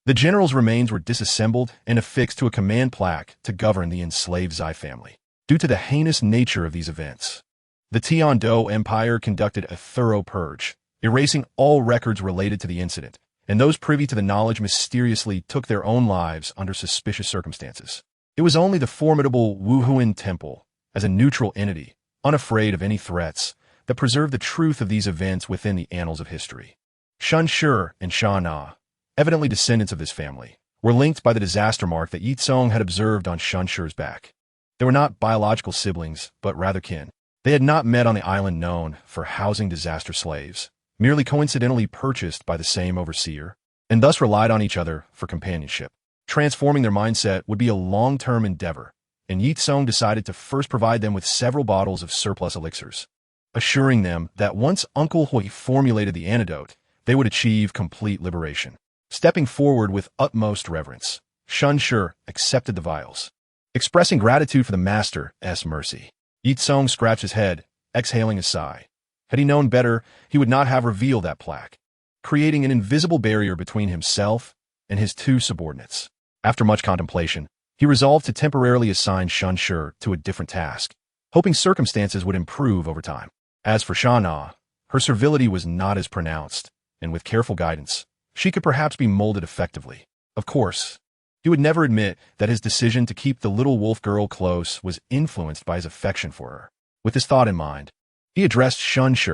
The general's remains were disassembled and affixed to a command plaque to govern the enslaved Zai family. Due to the heinous nature of these events, the Tiandou Empire conducted a thorough purge, erasing all records related to the incident, and those privy to the knowledge mysteriously took their own lives under suspicious circumstances. It was only the formidable Wuhuan Temple, as a neutral entity, unafraid of any threats, that preserved the truth of these events within the annals of history. Shun Shi and Sha Na, evidently descendants of this family, were linked by the disaster mark that Ye Cong had observed on Shun Shi's back. They were not biological siblings, but rather kin. They had not met on the island known for housing disaster slaves, merely coincidentally purchased by the same overseer, and thus relied on each other for companionship. Transforming their mindset would be a long-term endeavor, and Ye Cong decided to first provide them with several bottles of surplus elixirs, assuring them that once Uncle Hui formulated the antidote, they would achieve complete liberation. Stepping forward with utmost reverence, Shun Shi accepted the vials, expressing gratitude for the master's mercy. Ye Cong scratched his head, exhaling a sigh. Had he known better, he would not have revealed that plaque, creating an invisible barrier between himself and his two subordinates. After much contemplation, he resolved to temporarily assign Shun Shi to a different task, hoping circumstances would improve over time. As for Sha Na, her servility was not as pronounced, and with careful guidance, she could perhaps be molded effectively. Of course, he would never admit that his decision to keep the little wolf girl close was influenced by his affection for her. With this thought in mind, he addressed Shun Shi.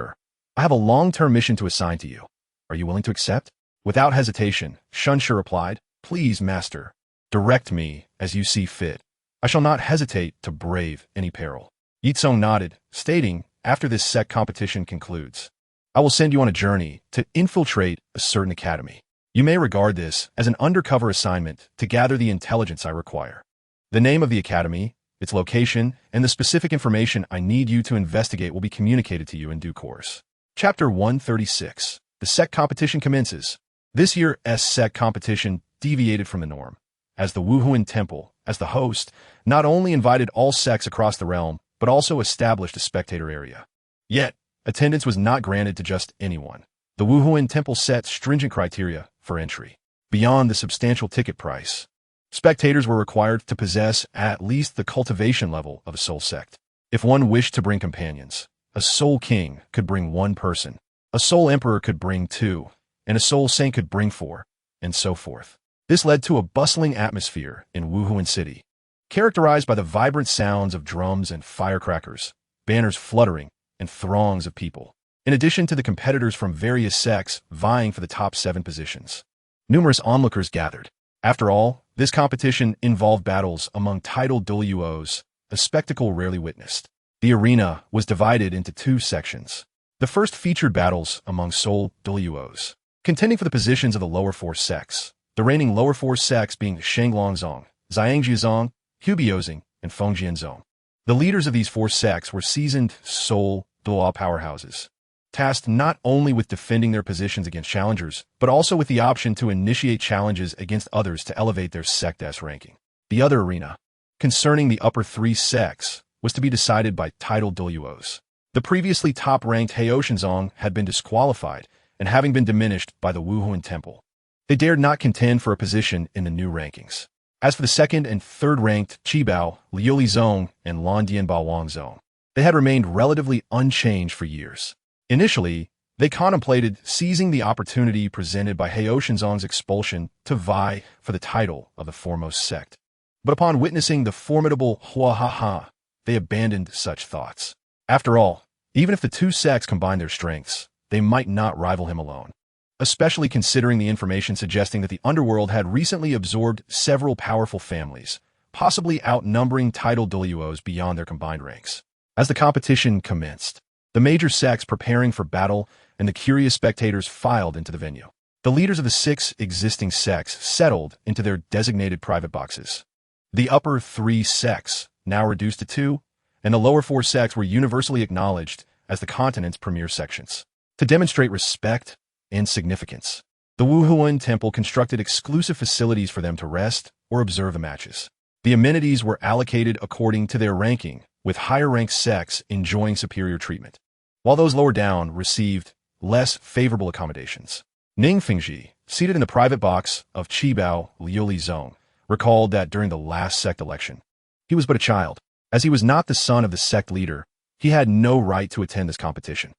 I have a long-term mission to assign to you. Are you willing to accept? Without hesitation, Shun Shi replied, Please, master, direct me as you see fit. I shall not hesitate to brave any peril. Ye Cong nodded, stating, After this sect competition concludes, I will send you on a journey to infiltrate a certain academy. You may regard this as an undercover assignment to gather the intelligence I require. The name of the academy, its location, and the specific information I need you to investigate will be communicated to you in due course. Chapter 136. The sect competition commences. This year's sect competition deviated from the norm, as the Wuhuan Temple, as the host, not only invited all sects across the realm, but also established a spectator area. Yet, attendance was not granted to just anyone. The Wuhuan Temple set stringent criteria for entry. Beyond the substantial ticket price, spectators were required to possess at least the cultivation level of a soul sect. If one wished to bring companions, a soul king could bring one person, a soul emperor could bring two, and a soul saint could bring four, and so forth. This led to a bustling atmosphere in Wuhuan City, characterized by the vibrant sounds of drums and firecrackers, banners fluttering, and throngs of people. In addition to the competitors from various sects vying for the top 7 positions, numerous onlookers gathered. After all, this competition involved battles among titled Douluos, a spectacle rarely witnessed. The arena was divided into 2 sections. The first featured battles among soul Douluos, contending for the positions of the lower 4 sects, the reigning lower four sects being Shenglongzong, Xiangjiazong, Hubiozong, and Fengjianzong. The leaders of these four sects were seasoned Soul-Duo powerhouses, tasked not only with defending their positions against challengers, but also with the option to initiate challenges against others to elevate their sect-S ranking. The other arena, concerning the upper three sects, was to be decided by titled Douluos. The previously top-ranked Haotian had been disqualified, and having been diminished by the Wuhuan Temple, they dared not contend for a position in the new rankings. As for the second and third-ranked Qibao, Liulizong, and Londianbaowangzong, they had remained relatively unchanged for years. Initially, they contemplated seizing the opportunity presented by Haotianzong's expulsion to vie for the title of the foremost sect. But upon witnessing the formidable Huahaha, they abandoned such thoughts. After all, even if the two sects combined their strengths, they might not rival him alone, especially considering the information suggesting that the underworld had recently absorbed several powerful families, possibly outnumbering titled Douluos beyond their combined ranks. As the competition commenced, the major sects preparing for battle and the curious spectators filed into the venue. The leaders of the 6 existing sects settled into their designated private boxes. The upper 3 sects, now reduced to 2, and the lower 4 sects were universally acknowledged as the continent's premier sections. To demonstrate respect and significance, the Wuhuan Temple constructed exclusive facilities for them to rest or observe the matches. The amenities were allocated according to their ranking, with higher-ranked sects enjoying superior treatment, while those lower down received less favorable accommodations. Ning Fengji, seated in the private box of Qibao Liulizong, recalled that during the last sect election, he was but a child. As he was not the son of the sect leader, he had no right to attend this competition.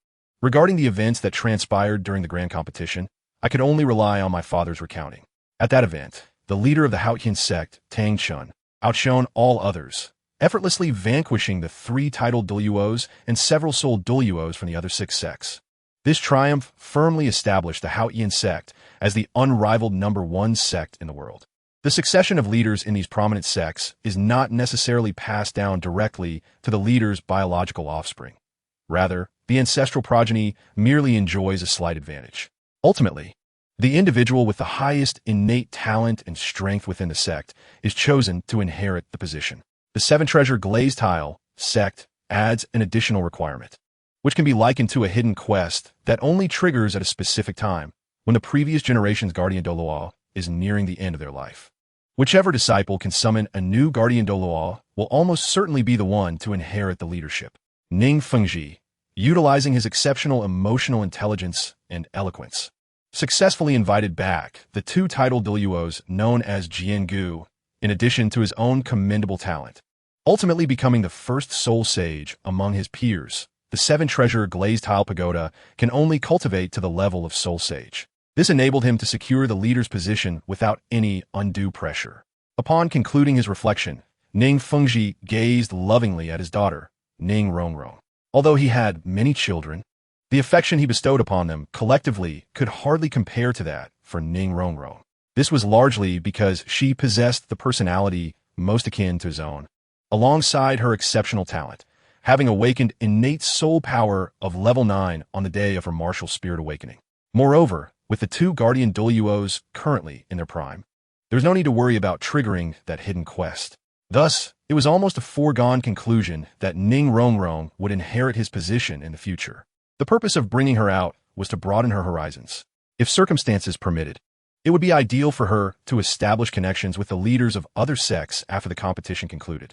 Regarding the events that transpired during the grand competition, I could only rely on my father's recounting. At that event, the leader of the Haotian sect, Tang Chun, outshone all others, effortlessly vanquishing the 3 titled Douluos and several Soul Douluos from the other 6 sects. This triumph firmly established the Haotian sect as the unrivaled #1 sect in the world. The succession of leaders in these prominent sects is not necessarily passed down directly to the leader's biological offspring. Rather, the ancestral progeny merely enjoys a slight advantage. Ultimately, the individual with the highest innate talent and strength within the sect is chosen to inherit the position. The 7-treasure glazed tile sect adds an additional requirement, which can be likened to a hidden quest that only triggers at a specific time when the previous generation's guardian Douluo is nearing the end of their life. Whichever disciple can summon a new guardian Douluo will almost certainly be the one to inherit the leadership. Ning Fengji, utilizing his exceptional emotional intelligence and eloquence, successfully invited back the 2 titled Douluos known as Jiangu, in addition to his own commendable talent, ultimately becoming the first soul sage among his peers. The 7-treasure glazed tile pagoda can only cultivate to the level of soul sage. This enabled him to secure the leader's position without any undue pressure. Upon concluding his reflection, Ning Fengji gazed lovingly at his daughter, Ning Rongrong. Although he had many children, the affection he bestowed upon them collectively could hardly compare to that for Ning Rongrong. This was largely because she possessed the personality most akin to his own, alongside her exceptional talent, having awakened innate soul power of level 9 on the day of her martial spirit awakening. Moreover, with the 2 guardian Douluos currently in their prime, there's no need to worry about triggering that hidden quest. Thus, it was almost a foregone conclusion that Ning Rongrong would inherit his position in the future. The purpose of bringing her out was to broaden her horizons. If circumstances permitted, it would be ideal for her to establish connections with the leaders of other sects after the competition concluded.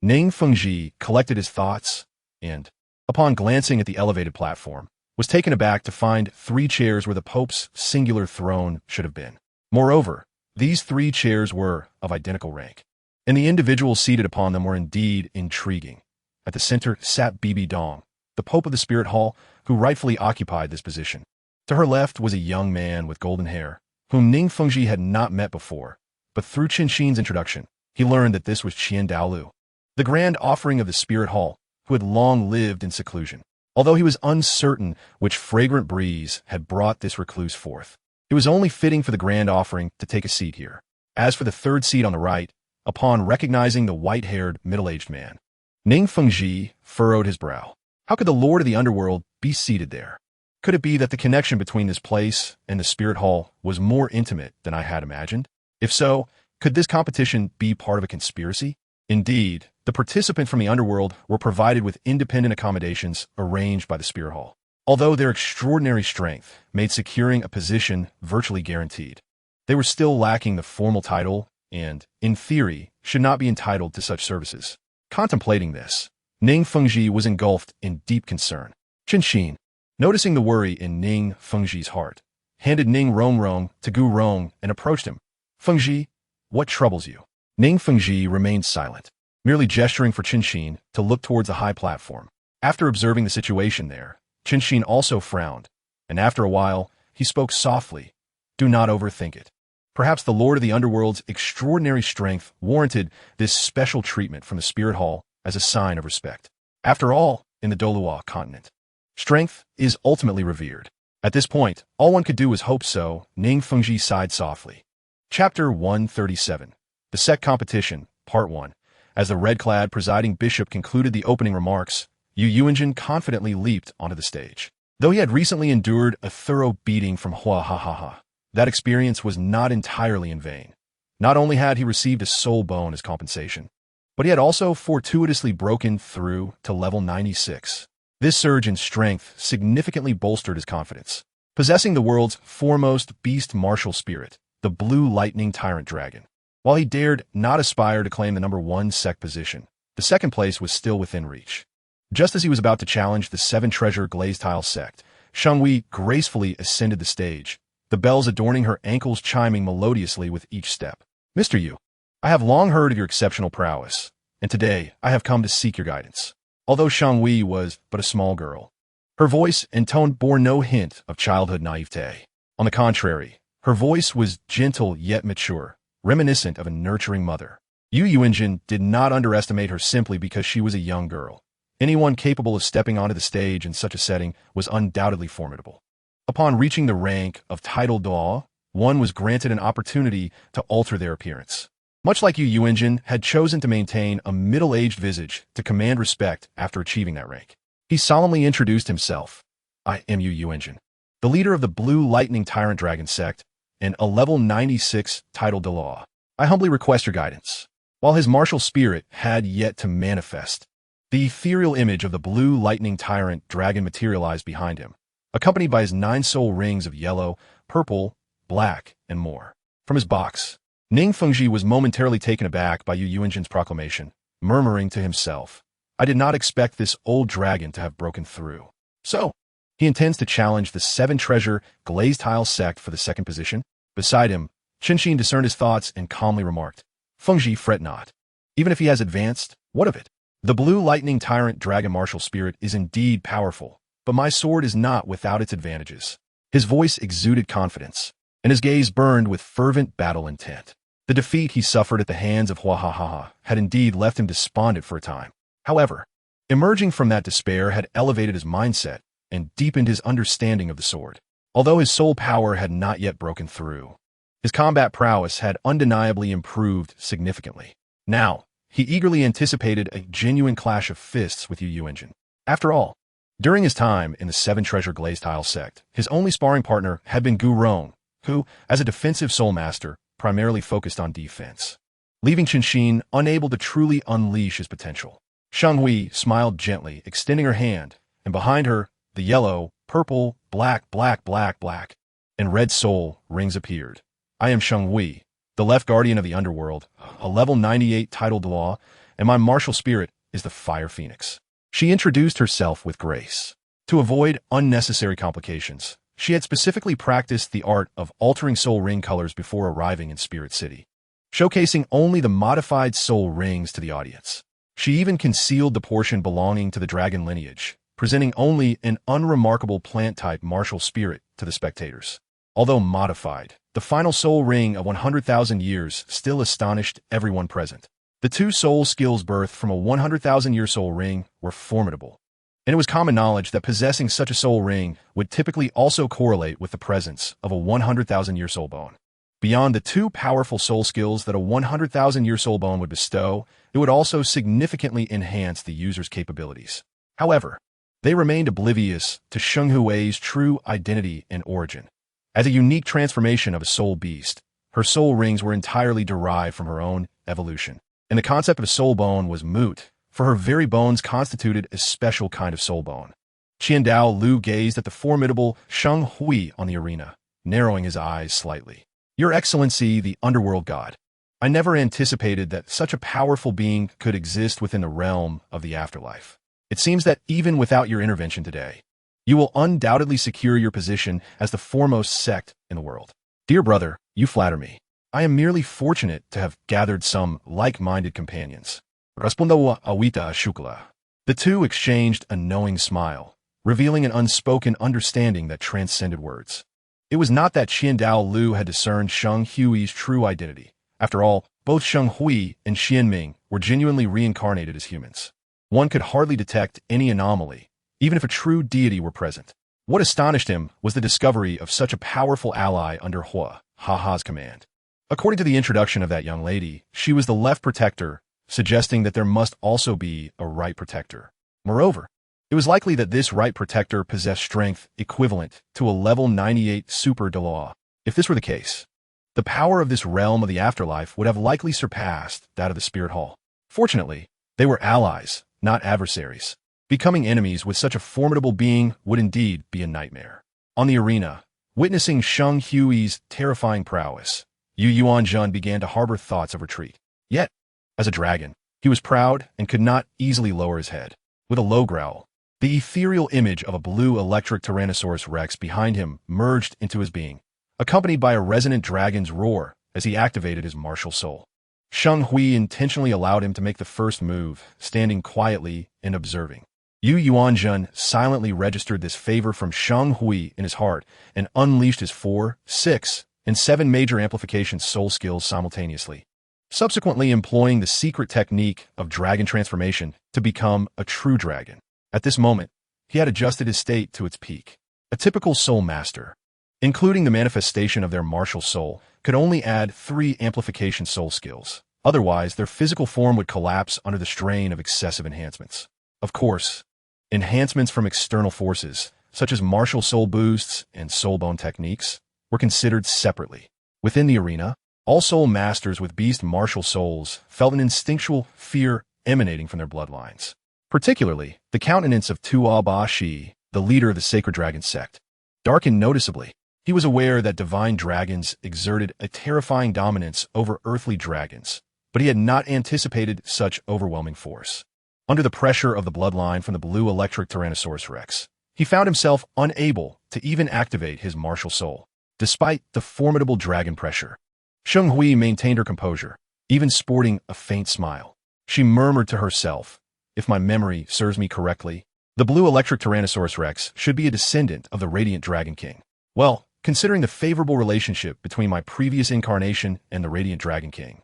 Ning Fengji collected his thoughts and, upon glancing at the elevated platform, was taken aback to find 3 chairs where the Pope's singular throne should have been. Moreover, these 3 chairs were of identical rank, and the individuals seated upon them were indeed intriguing. At the center sat Bibi Dong, the Pope of the Spirit Hall, who rightfully occupied this position. To her left was a young man with golden hair, whom Ning Fengji had not met before, but through Qin Xin's introduction, he learned that this was Qian Daolu, the grand offering of the Spirit Hall, who had long lived in seclusion. Although he was uncertain which fragrant breeze had brought this recluse forth, it was only fitting for the grand offering to take a seat here. As for the 3rd seat on the right, upon recognizing the white-haired, middle-aged man, Ning Fengji furrowed his brow. How could the Lord of the Underworld be seated there? Could it be that the connection between this place and the spirit hall was more intimate than I had imagined? If so, could this competition be part of a conspiracy? Indeed, the participants from the underworld were provided with independent accommodations arranged by the spirit hall, although their extraordinary strength made securing a position virtually guaranteed. They were still lacking the formal title and, in theory, should not be entitled to such services. Contemplating this, Ning Fengji was engulfed in deep concern. Qin, noticing the worry in Ning Fengji's heart, handed Ning Rongrong to Gu Rong and approached him. Fengji, what troubles you? Ning Fengji remained silent, merely gesturing for Qin to look towards a high platform. After observing the situation there, Qin also frowned, and after a while, he spoke softly. Do not overthink it. Perhaps the Lord of the Underworld's extraordinary strength warranted this special treatment from the Spirit Hall as a sign of respect. After all, in the Douluo Continent, strength is ultimately revered. At this point, all one could do was hope so. Ning Fengji sighed softly. Chapter 137. The Sect Competition, Part 1. As the red-clad presiding bishop concluded the opening remarks, Yu Yuanjin confidently leaped onto the stage. Though he had recently endured a thorough beating from Hua, that experience was not entirely in vain. Not only had he received a soul bone as compensation, but he had also fortuitously broken through to level 96. This surge in strength significantly bolstered his confidence. Possessing the world's foremost beast martial spirit, the Blue Lightning Tyrant Dragon. While he dared not aspire to claim the #1 sect position, the second place was still within reach. Just as he was about to challenge the 7-treasure glazed tile sect, Shanghui gracefully ascended the stage, the bells adorning her ankles chiming melodiously with each step. Mr. Yu, I have long heard of your exceptional prowess, and today I have come to seek your guidance. Although Shanghui was but a small girl, her voice and tone bore no hint of childhood naivete. On the contrary, her voice was gentle yet mature, reminiscent of a nurturing mother. Yu Yuanjin did not underestimate her simply because she was a young girl. Anyone capable of stepping onto the stage in such a setting was undoubtedly formidable. Upon reaching the rank of title Duo, one was granted an opportunity to alter their appearance. Much like Yu Yuanjin had chosen to maintain a middle-aged visage to command respect after achieving that rank. He solemnly introduced himself. I am Yu Yuanjin, the leader of the Blue Lightning Tyrant Dragon Sect, and a level 96 title Douluo. I humbly request your guidance. While his martial spirit had yet to manifest, the ethereal image of the Blue Lightning Tyrant Dragon materialized behind him, accompanied by his 9 soul rings of yellow, purple, black, and more. From his box, Ning Fengji was momentarily taken aback by Yu Yuanjin's proclamation, murmuring to himself, I did not expect this old dragon to have broken through. So, he intends to challenge the 7-treasure glazed tile sect for the second position? Beside him, Qin discerned his thoughts and calmly remarked, Fengji, fret not. Even if he has advanced, what of it? The Blue Lightning Tyrant Dragon martial spirit is indeed powerful, but my sword is not without its advantages. His voice exuded confidence, and his gaze burned with fervent battle intent. The defeat he suffered at the hands of Hua had indeed left him despondent for a time. However, emerging from that despair had elevated his mindset and deepened his understanding of the sword. Although his soul power had not yet broken through, his combat prowess had undeniably improved significantly. Now, he eagerly anticipated a genuine clash of fists with Yu Yuanjin. After all, during his time in the 7-treasure glazed tile sect, his only sparring partner had been Gu Rong, who, as a defensive soul master, primarily focused on defense, leaving Qin unable to truly unleash his potential. Shanghui smiled gently, extending her hand, and behind her, the yellow, purple, black, and red soul rings appeared. I am Shanghui, the left guardian of the underworld, a level 98 title Douluo, and my martial spirit is the Fire Phoenix. She introduced herself with grace. To avoid unnecessary complications, she had specifically practiced the art of altering soul ring colors before arriving in Spirit City, showcasing only the modified soul rings to the audience. She even concealed the portion belonging to the dragon lineage, presenting only an unremarkable plant-type martial spirit to the spectators. Although modified, the final soul ring of 100,000 years still astonished everyone present. The 2 soul skills birthed from a 100,000-year soul ring were formidable, and it was common knowledge that possessing such a soul ring would typically also correlate with the presence of a 100,000-year soul bone. Beyond the 2 powerful soul skills that a 100,000-year soul bone would bestow, it would also significantly enhance the user's capabilities. However, They remained oblivious to Sheng Hui's true identity and origin. As a unique transformation of a soul beast, her soul rings were entirely derived from her own evolution, and the concept of a soul bone was moot, for her very bones constituted a special kind of soul bone. Qiandao Lu gazed at the formidable Sheng Hui on the arena, narrowing his eyes slightly. Your Excellency, the underworld god. I never anticipated that such a powerful being could exist within the realm of the afterlife. It seems that even without your intervention today, you will undoubtedly secure your position as the foremost sect in the world. Dear brother, you flatter me. I am merely fortunate to have gathered some like-minded companions. Respondo awita shukla. The two exchanged a knowing smile, revealing an unspoken understanding that transcended words. It was not that Qiandao Lu had discerned Sheng Hui's true identity. After all, both Sheng Hui and Xianming were genuinely reincarnated as humans. One could hardly detect any anomaly, even if a true deity were present. What astonished him was the discovery of such a powerful ally under Hua Ha's command. According to the introduction of that young lady, she was the left protector, suggesting that there must also be a right protector. Moreover, it was likely that this right protector possessed strength equivalent to a level 98 super Douluo. If this were the case, the power of this realm of the afterlife would have likely surpassed that of the Spirit Hall. Fortunately, they were allies, not adversaries. Becoming enemies with such a formidable being would indeed be a nightmare. On the arena, witnessing Sheng Hui's terrifying prowess, Yu Yuanzhen began to harbor thoughts of retreat. Yet, as a dragon, he was proud and could not easily lower his head. With a low growl, the ethereal image of a blue electric Tyrannosaurus Rex behind him merged into his being, accompanied by a resonant dragon's roar as he activated his martial soul. Sheng Hui intentionally allowed him to make the first move, standing quietly and observing. Yu Yuanzhen silently registered this favor from Sheng Hui in his heart and unleashed his 4, 6, and 7 major amplification soul skills simultaneously, subsequently employing the secret technique of dragon transformation to become a true dragon. At this moment, he had adjusted his state to its peak. A typical soul master, including the manifestation of their martial soul, could only add 3 amplification soul skills. Otherwise, their physical form would collapse under the strain of excessive enhancements. Of course, enhancements from external forces, such as martial soul boosts and soul bone techniques, were considered separately. Within the arena, all soul masters with beast martial souls felt an instinctual fear emanating from their bloodlines. Particularly, the countenance of Tuo Ba Shi, the leader of the Sacred Dragon Sect, darkened noticeably. He was aware that divine dragons exerted a terrifying dominance over earthly dragons, but he had not anticipated such overwhelming force. Under the pressure of the bloodline from the blue electric Tyrannosaurus Rex, he found himself unable to even activate his martial soul. Despite the formidable dragon pressure, Sheng Hui maintained her composure, even sporting a faint smile. She murmured to herself, "If my memory serves me correctly, the blue electric Tyrannosaurus Rex should be a descendant of the Radiant Dragon King. Well, considering the favorable relationship between my previous incarnation and the Radiant Dragon King,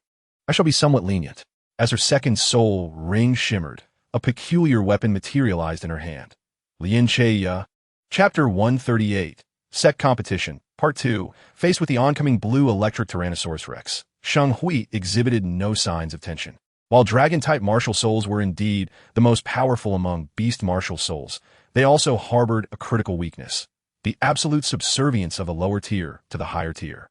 I shall be somewhat lenient." As her second soul ring shimmered, a peculiar weapon materialized in her hand. Lien Che Ya. Chapter 138. Sect Competition, Part 2. Faced with the oncoming blue electric Tyrannosaurus Rex, Sheng Hui exhibited no signs of tension. While dragon-type martial souls were indeed the most powerful among beast martial souls, they also harbored a critical weakness: the absolute subservience of the lower tier to the higher tier.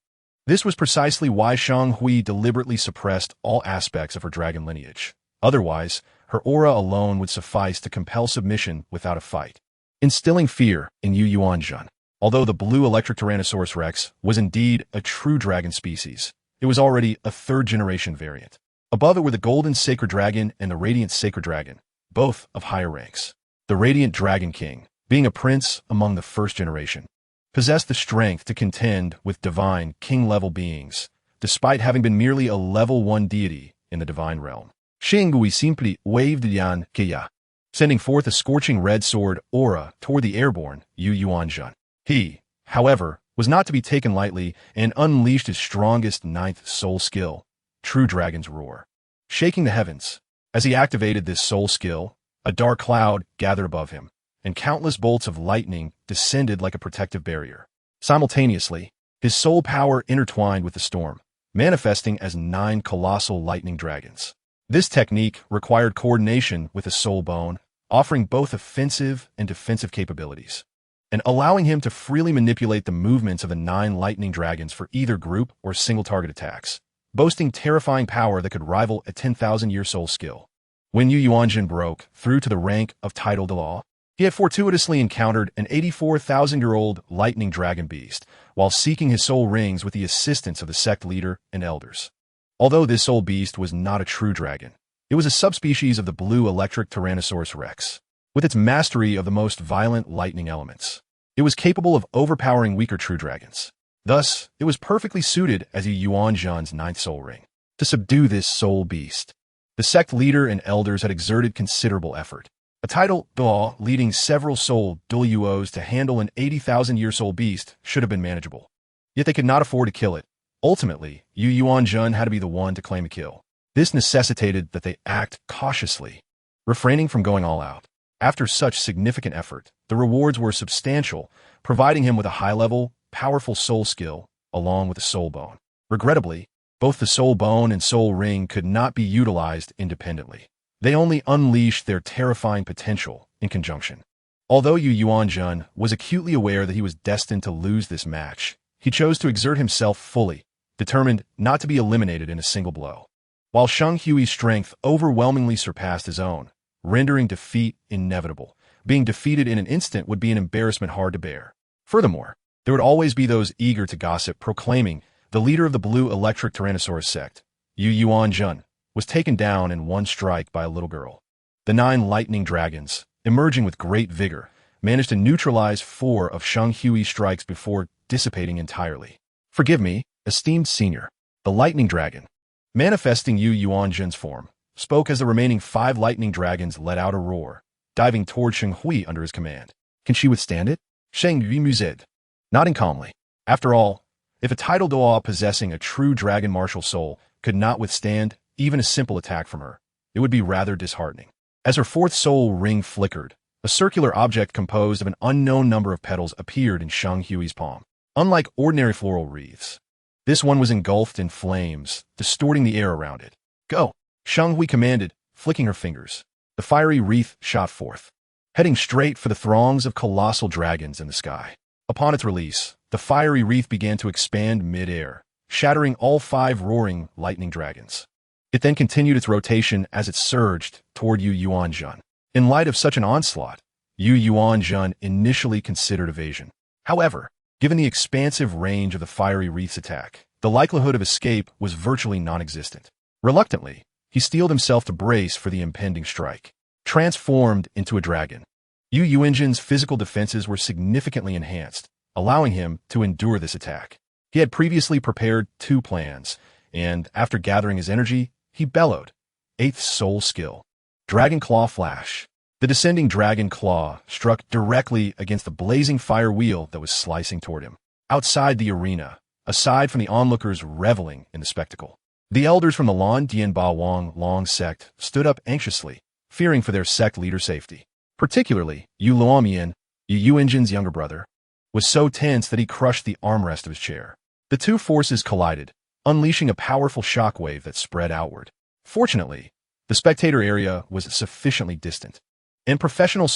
This was precisely why Sheng Hui deliberately suppressed all aspects of her dragon lineage. Otherwise, her aura alone would suffice to compel submission without a fight, instilling fear in Yu Yuanzhen. Although the blue electric Tyrannosaurus Rex was indeed a true dragon species, it was already a 3rd-generation variant. Above it were the Golden Sacred Dragon and the Radiant Sacred Dragon, both of higher ranks. The Radiant Dragon King, being a prince among the 1st generation, possessed the strength to contend with divine king-level beings, despite having been merely a level 1 deity in the divine realm. Xingui simply waved Yan Keya, sending forth a scorching red sword aura toward the airborne Yu Yuanzhen. He, however, was not to be taken lightly and unleashed his strongest 9th soul skill, True Dragon's Roar. Shaking the heavens, as he activated this soul skill, a dark cloud gathered above him, and countless bolts of lightning descended like a protective barrier. Simultaneously, his soul power intertwined with the storm, manifesting as 9 colossal lightning dragons. This technique required coordination with a soul bone, offering both offensive and defensive capabilities, and allowing him to freely manipulate the movements of the 9 lightning dragons for either group or single-target attacks, boasting terrifying power that could rival a 10,000-year soul skill. When Ye Yuanjun broke through to the rank of title Douluo, he had fortuitously encountered an 84,000-year-old lightning dragon beast while seeking his soul rings with the assistance of the sect leader and elders. Although this soul beast was not a true dragon, it was a subspecies of the blue electric Tyrannosaurus rex. With its mastery of the most violent lightning elements, it was capable of overpowering weaker true dragons. Thus, it was perfectly suited as Ye Yuanjun's 9th soul ring. To subdue this soul beast, the sect leader and elders had exerted considerable effort. A title Douluo leading several soul Douluos to handle an 80,000-year soul beast should have been manageable. Yet they could not afford to kill it. Ultimately, Ye Yuanjun had to be the one to claim a kill. This necessitated that they act cautiously, refraining from going all out. After such significant effort, the rewards were substantial, providing him with a high-level, powerful soul skill, along with a soul bone. Regrettably, both the soul bone and soul ring could not be utilized independently. They only unleashed their terrifying potential in conjunction. Although Ye Yuanjun was acutely aware that he was destined to lose this match, he chose to exert himself fully, determined not to be eliminated in a single blow. While Shang Hui's strength overwhelmingly surpassed his own, rendering defeat inevitable, being defeated in an instant would be an embarrassment hard to bear. Furthermore, there would always be those eager to gossip proclaiming the leader of the blue electric Tyrannosaurus sect, Ye Yuanjun, was taken down in one strike by a little girl. The 9 lightning dragons, emerging with great vigor, managed to neutralize 4 of Shang Hui's strikes before dissipating entirely. Forgive me, esteemed senior. The lightning dragon, manifesting Ye Yuanjun's form, spoke as the remaining 5 lightning dragons let out a roar, diving toward Shang Hui under his command. Can she withstand it? Shang Hui mused, nodding calmly. After all, if a title Douluo possessing a true dragon martial soul could not withstand even a simple attack from her, it would be rather disheartening. As her 4th soul ring flickered, a circular object composed of an unknown number of petals appeared in Shang Hui's palm. Unlike ordinary floral wreaths, this one was engulfed in flames, distorting the air around it. Go! Shang Hui commanded, flicking her fingers. The fiery wreath shot forth, heading straight for the throngs of colossal dragons in the sky. Upon its release, the fiery wreath began to expand mid-air, shattering all 5 roaring lightning dragons. It then continued its rotation as it surged toward Ye Yuanjun. In light of such an onslaught, Ye Yuanjun initially considered evasion. However, given the expansive range of the fiery wreath's attack, the likelihood of escape was virtually non-existent. Reluctantly, he steeled himself to brace for the impending strike. Transformed into a dragon, Ye Yuanjun's physical defenses were significantly enhanced, allowing him to endure this attack. He had previously prepared 2 plans, and after gathering his energy, he bellowed. 8th soul skill. Dragon Claw Flash. The descending dragon claw struck directly against the blazing fire wheel that was slicing toward him. Outside the arena, aside from the onlookers reveling in the spectacle, the elders from the Lan Dianba Wang Long sect stood up anxiously, fearing for their sect leader's safety. Particularly, Yu Luomian, Ye Yuanjun's younger brother, was so tense that he crushed the armrest of his chair. The 2 forces collided, unleashing a powerful shockwave that spread outward. Fortunately, the spectator area was sufficiently distant, and professional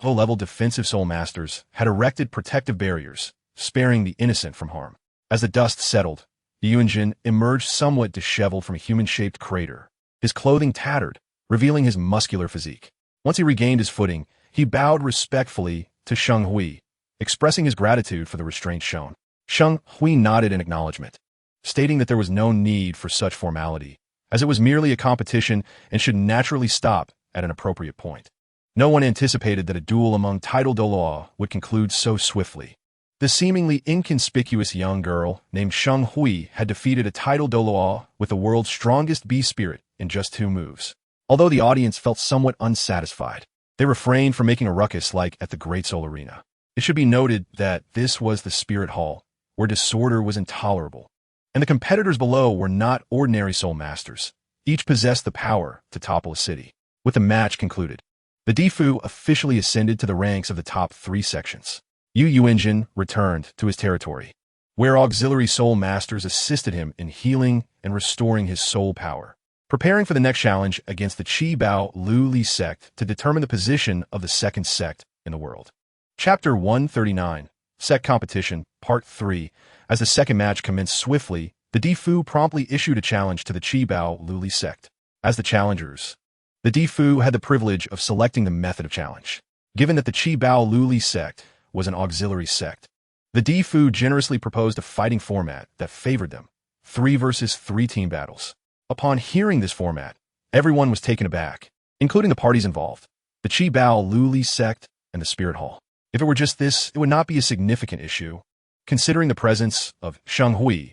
low-level defensive soul masters had erected protective barriers, sparing the innocent from harm. As the dust settled, Ye Yuanjun emerged somewhat disheveled from a human-shaped crater, his clothing tattered, revealing his muscular physique. Once he regained his footing, he bowed respectfully to Shang Hui, expressing his gratitude for the restraint shown. Shang Hui nodded in acknowledgement, stating that there was no need for such formality, as it was merely a competition and should naturally stop at an appropriate point. No one anticipated that a duel among title Douluo would conclude so swiftly. The seemingly inconspicuous young girl named Shang Hui had defeated a title Douluo with the world's strongest beast spirit in just 2 moves. Although the audience felt somewhat unsatisfied, they refrained from making a ruckus like at the Great Soul Arena. It should be noted that this was the Spirit Hall, where disorder was intolerable, and the competitors below were not ordinary soul masters. Each possessed the power to topple a city. With the match concluded, the Difu officially ascended to the ranks of the top 3 sections. Ye Yuanjun returned to his territory, where auxiliary soul masters assisted him in healing and restoring his soul power. preparing for the next challenge against the Qi Bao Lu Li sect to determine the position of the second sect in the world. Chapter 139, Sect Competition, Part 3. As the second match commenced swiftly, the Difu promptly issued a challenge to the Qi Bao Lu Li sect. As the challengers, the Difu had the privilege of selecting the method of challenge. Given that the Qi Bao Lu Li sect was an auxiliary sect, the Difu generously proposed a fighting format that favored them, 3 versus 3 team battles. Upon hearing this format, everyone was taken aback, including the parties involved, the Qi Bao Lu Li sect and the Spirit Hall. If it were just this, it would not be a significant issue, considering the presence of Sheng Hui,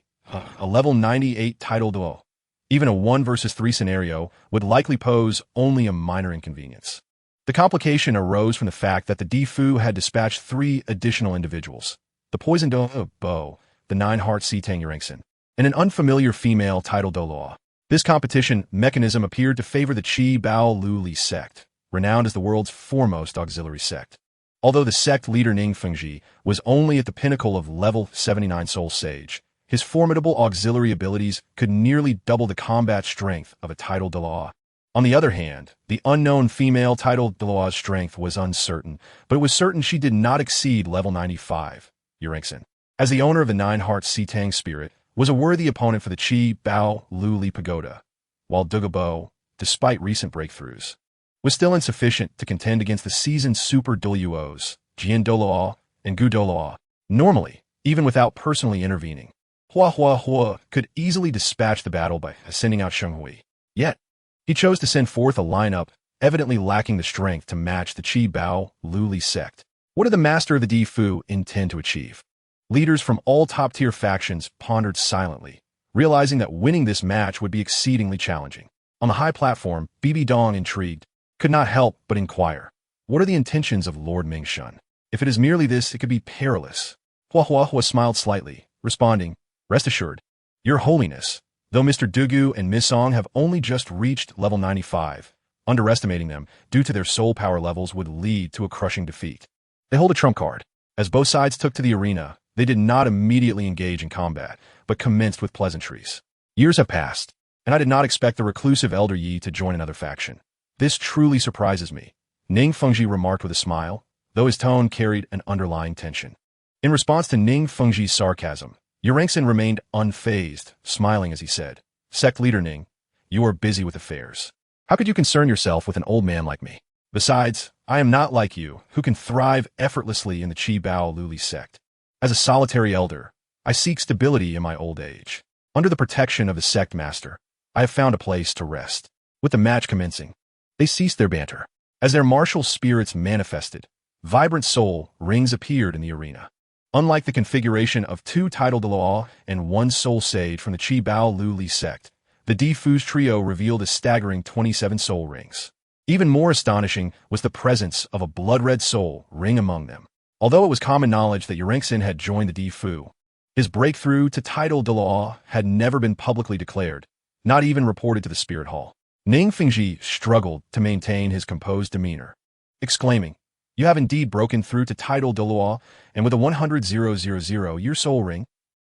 a level 98 title duo. Even a 1 versus 3 scenario would likely pose only a minor inconvenience. The complication arose from the fact that the Difu had dispatched 3 additional individuals, the Poison Bo, the 9-heart Tang Sect, and an unfamiliar female title Douluo. This competition mechanism appeared to favor the Qi Bao Lu Li sect, renowned as the world's foremost auxiliary sect. Although the sect leader Ning Fengji was only at the pinnacle of level 79 Soul Sage, his formidable auxiliary abilities could nearly double the combat strength of a title Douluo. On the other hand, the unknown female title Douluo's strength was uncertain, but it was certain she did not exceed level 95, Yurengsen. As the owner of the 9-heart Tang spirit, was a worthy opponent for the Qi Bao Lu Li pagoda, while Bo, despite recent breakthroughs, was still insufficient to contend against the seasoned super Douluos, Jian Douluo and Gu Douluo. Normally, even without personally intervening, Hua could easily dispatch the battle by sending out Sheng Hui. Yet, he chose to send forth a lineup evidently lacking the strength to match the Qi Bao Lu Li sect. What did the master of the Difu intend to achieve? Leaders from all top-tier factions pondered silently, realizing that winning this match would be exceedingly challenging. On the high platform, Bibi Dong, intrigued, could not help but inquire, what are the intentions of Lord Mingshun? If it is merely this, it could be perilous. Hua smiled slightly, responding, rest assured, Your Holiness, though Mr. Dugu and Miss Song have only just reached level 95, underestimating them due to their soul power levels would lead to a crushing defeat. They hold a trump card. As both sides took to the arena, they did not immediately engage in combat, but commenced with pleasantries. Years have passed, and I did not expect the reclusive Elder Yi to join another faction. This truly surprises me, Ning Fengji remarked with a smile, though his tone carried an underlying tension. In response to Ning Fengji's sarcasm, Yurengsen remained unfazed, smiling as he said, Sect leader Ning, you are busy with affairs. How could you concern yourself with an old man like me? Besides, I am not like you, who can thrive effortlessly in the Qi Bao Lu Li sect. As a solitary elder, I seek stability in my old age. Under the protection of the sect master, I have found a place to rest. With the match commencing, they ceased their banter. As their martial spirits manifested, vibrant soul rings appeared in the arena. Unlike the configuration of 2 title Douluo and 1 soul sage from the Qi Bao Lu Li sect, the Difu's trio revealed a staggering 27 soul rings. Even more astonishing was the presence of a blood-red soul ring among them. Although it was common knowledge that Yurengsen had joined the Difu, his breakthrough to title Douluo had never been publicly declared, not even reported to the Spirit Hall. Ning Fengji struggled to maintain his composed demeanor, exclaiming, You have indeed broken through to title Douluo, and with a 100,000 year soul ring?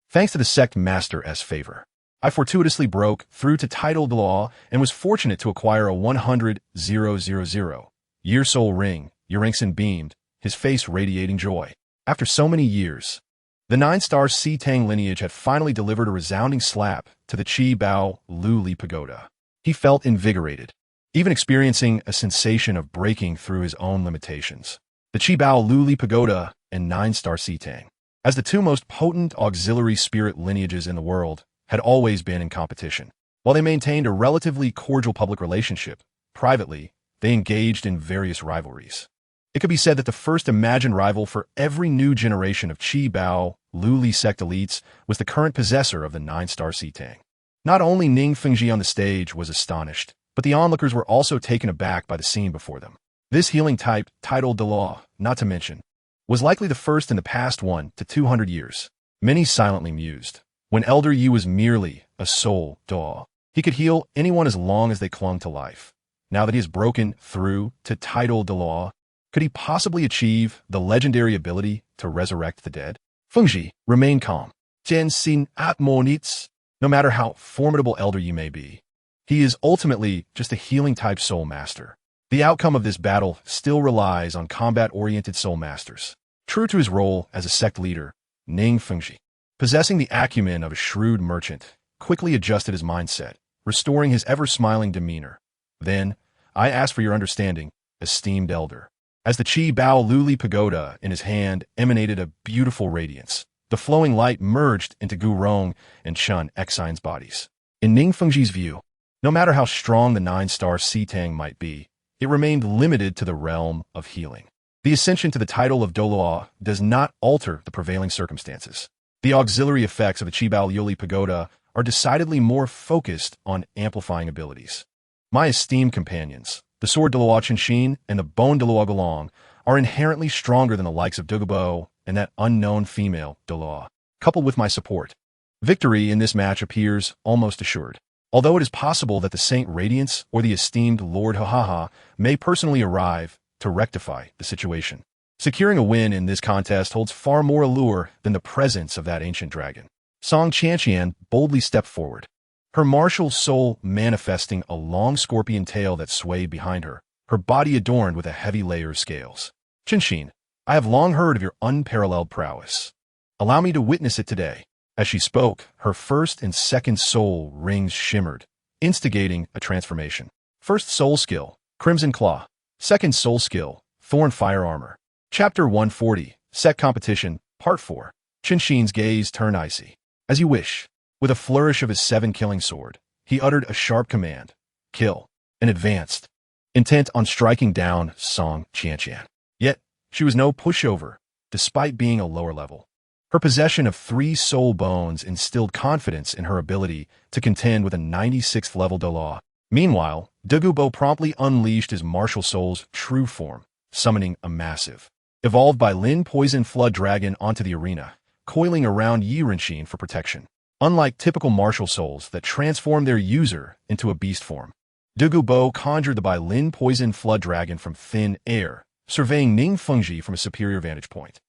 Thanks to the sect master's favor, I fortuitously broke through to title Douluo and was fortunate to acquire a 100,000 year soul ring. Yurengsen beamed, his face radiating joy. After so many years, the 9-star Tang lineage had finally delivered a resounding slap to the Qi Bao Lu Li pagoda. He felt invigorated, even experiencing a sensation of breaking through his own limitations. The Qi Bao Lu Li pagoda and 9-star Tang, as the 2 most potent auxiliary spirit lineages in the world, had always been in competition. While they maintained a relatively cordial public relationship, privately, they engaged in various rivalries. It could be said that the first imagined rival for every new generation of Qi Bao Lu Li sect elites was the current possessor of the 9-star Tang. Not only Ning Fengji on the stage was astonished, but the onlookers were also taken aback by the scene before them. This healing type, title Douluo, not to mention, was likely the first in the past 1 to 200 years. Many silently mused. When Elder Yi was merely a soul Douluo, he could heal anyone as long as they clung to life. Now that he has broken through to title Douluo, could he possibly achieve the legendary ability to resurrect the dead? Fengji remained calm. Jian Xin at Monitz. No matter how formidable Elder Yi may be, He is ultimately just a healing-type soul master. The outcome of this battle still relies on combat-oriented soul masters. True to his role as a sect leader, Ning Fengji, possessing the acumen of a shrewd merchant, quickly adjusted his mindset, restoring his ever-smiling demeanor. Then, I ask for your understanding, esteemed elder. As the Qi Bao Luli Pagoda in his hand emanated a beautiful radiance, the flowing light merged into Gu Rong and Chun Xine's bodies. In Ning Fengji's view, no matter how strong the 9-star Tang might be, it remained limited to the realm of healing. The ascension to the title of Douluo does not alter the prevailing circumstances. The auxiliary effects of the Qi Bao Luli Pagoda are decidedly more focused on amplifying abilities. My esteemed companions, the sword Douluo Qinshin and the bone Douluo Gulong, are inherently stronger than the likes of Dugubo and that unknown female, Douluo. Coupled with my support, victory in this match appears almost assured. Although it is possible that the Saint Radiance or the esteemed Lord Hahaha may personally arrive to rectify the situation. Securing a win in this contest holds far more allure than the presence of that ancient dragon. Song Qianqian boldly stepped forward, her martial soul manifesting a long scorpion tail that swayed behind her, her body adorned with a heavy layer of scales. Qinshin, I have long heard of your unparalleled prowess. Allow me to witness it today. As she spoke, her first and second soul rings shimmered, instigating a transformation. First soul skill, Crimson Claw. Second soul skill, Thorn Fire Armor. Chapter 140, Set Competition, Part 4. Qinshin's gaze turned icy. As you wish. With a flourish of his 7-killing sword, he uttered a sharp command. Kill. And advanced, intent on striking down Song Qianqian. Yet, she was no pushover, despite being a lower level. Her possession of 3 soul bones instilled confidence in her ability to contend with a 96th level Douluo. Meanwhile, Dugubo promptly unleashed his martial soul's true form, summoning a massive, evolved by Lin Poison Flood Dragon onto the arena, coiling around Ye Cong for protection. Unlike typical martial souls that transform their user into a beast form, Dugubo conjured the Bai Lin Poison Flood Dragon from thin air, surveying Ning Fengji from a superior vantage point.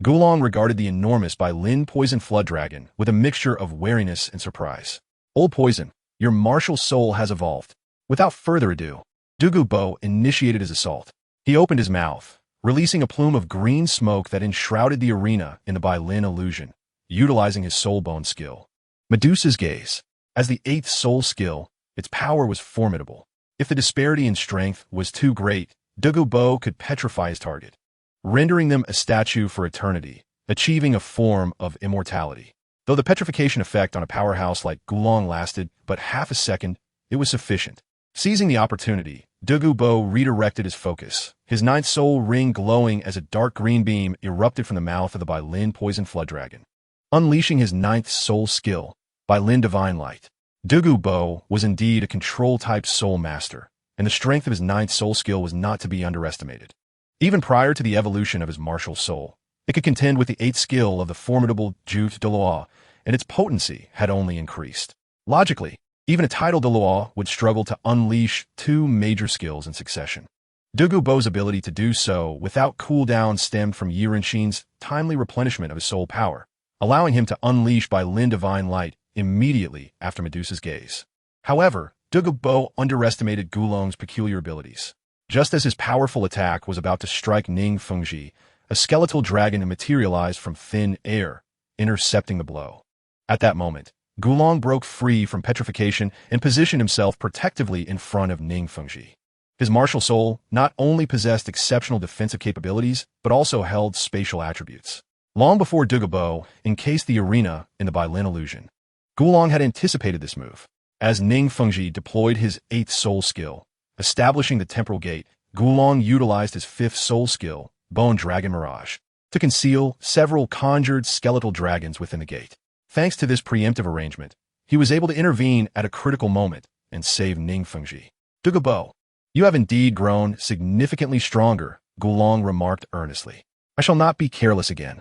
Gulong regarded the enormous Bai Lin Poison Flood Dragon with a mixture of wariness and surprise. Old Poison, your martial soul has evolved. Without further ado, Dugubo initiated his assault. He opened his mouth, releasing a plume of green smoke that enshrouded the arena in the Bai Lin illusion, utilizing his soul bone skill. Medusa's Gaze. As the 8th soul skill, its power was formidable. If the disparity in strength was too great, Dugubo could petrify his target, rendering them a statue for eternity, achieving a form of immortality. Though the petrification effect on a powerhouse like Gulong lasted but half a second, it was sufficient. Seizing the opportunity, Dugubo redirected his focus, his 9th soul ring glowing as a dark green beam erupted from the mouth of the Bai Lin Poison Flood Dragon. Unleashing his 9th soul skill, Bai Lin Divine Light, Dugubo was indeed a control-type soul master, and the strength of his 9th soul skill was not to be underestimated. Even prior to the evolution of his martial soul, it could contend with the 8th skill of the formidable Jute Douluo, and its potency had only increased. Logically, even a title Douluo would struggle to unleash 2 major skills in succession. Dugubo's ability to do so without cooldown stemmed from Ye Cong's timely replenishment of his soul power, allowing him to unleash Bai Lin Divine Light immediately after Medusa's Gaze. However, Dugubo underestimated Gulong's peculiar abilities. Just as his powerful attack was about to strike Ning Fengji, a skeletal dragon materialized from thin air, intercepting the blow. At that moment, Gulong broke free from petrification and positioned himself protectively in front of Ning Fengji. His martial soul not only possessed exceptional defensive capabilities, but also held spatial attributes. Long before Dugubo encased the arena in the Bai Lin illusion, Gulong had anticipated this move. As Ning Fengji deployed his 8th soul skill, establishing the temporal gate, Gulong utilized his 5th soul skill, Bone Dragon Mirage, to conceal several conjured skeletal dragons within the gate. Thanks to this preemptive arrangement, he was able to intervene at a critical moment and save Ning Fengji. Dugubo, you have indeed grown significantly stronger, Gulong remarked earnestly. I shall not be careless again.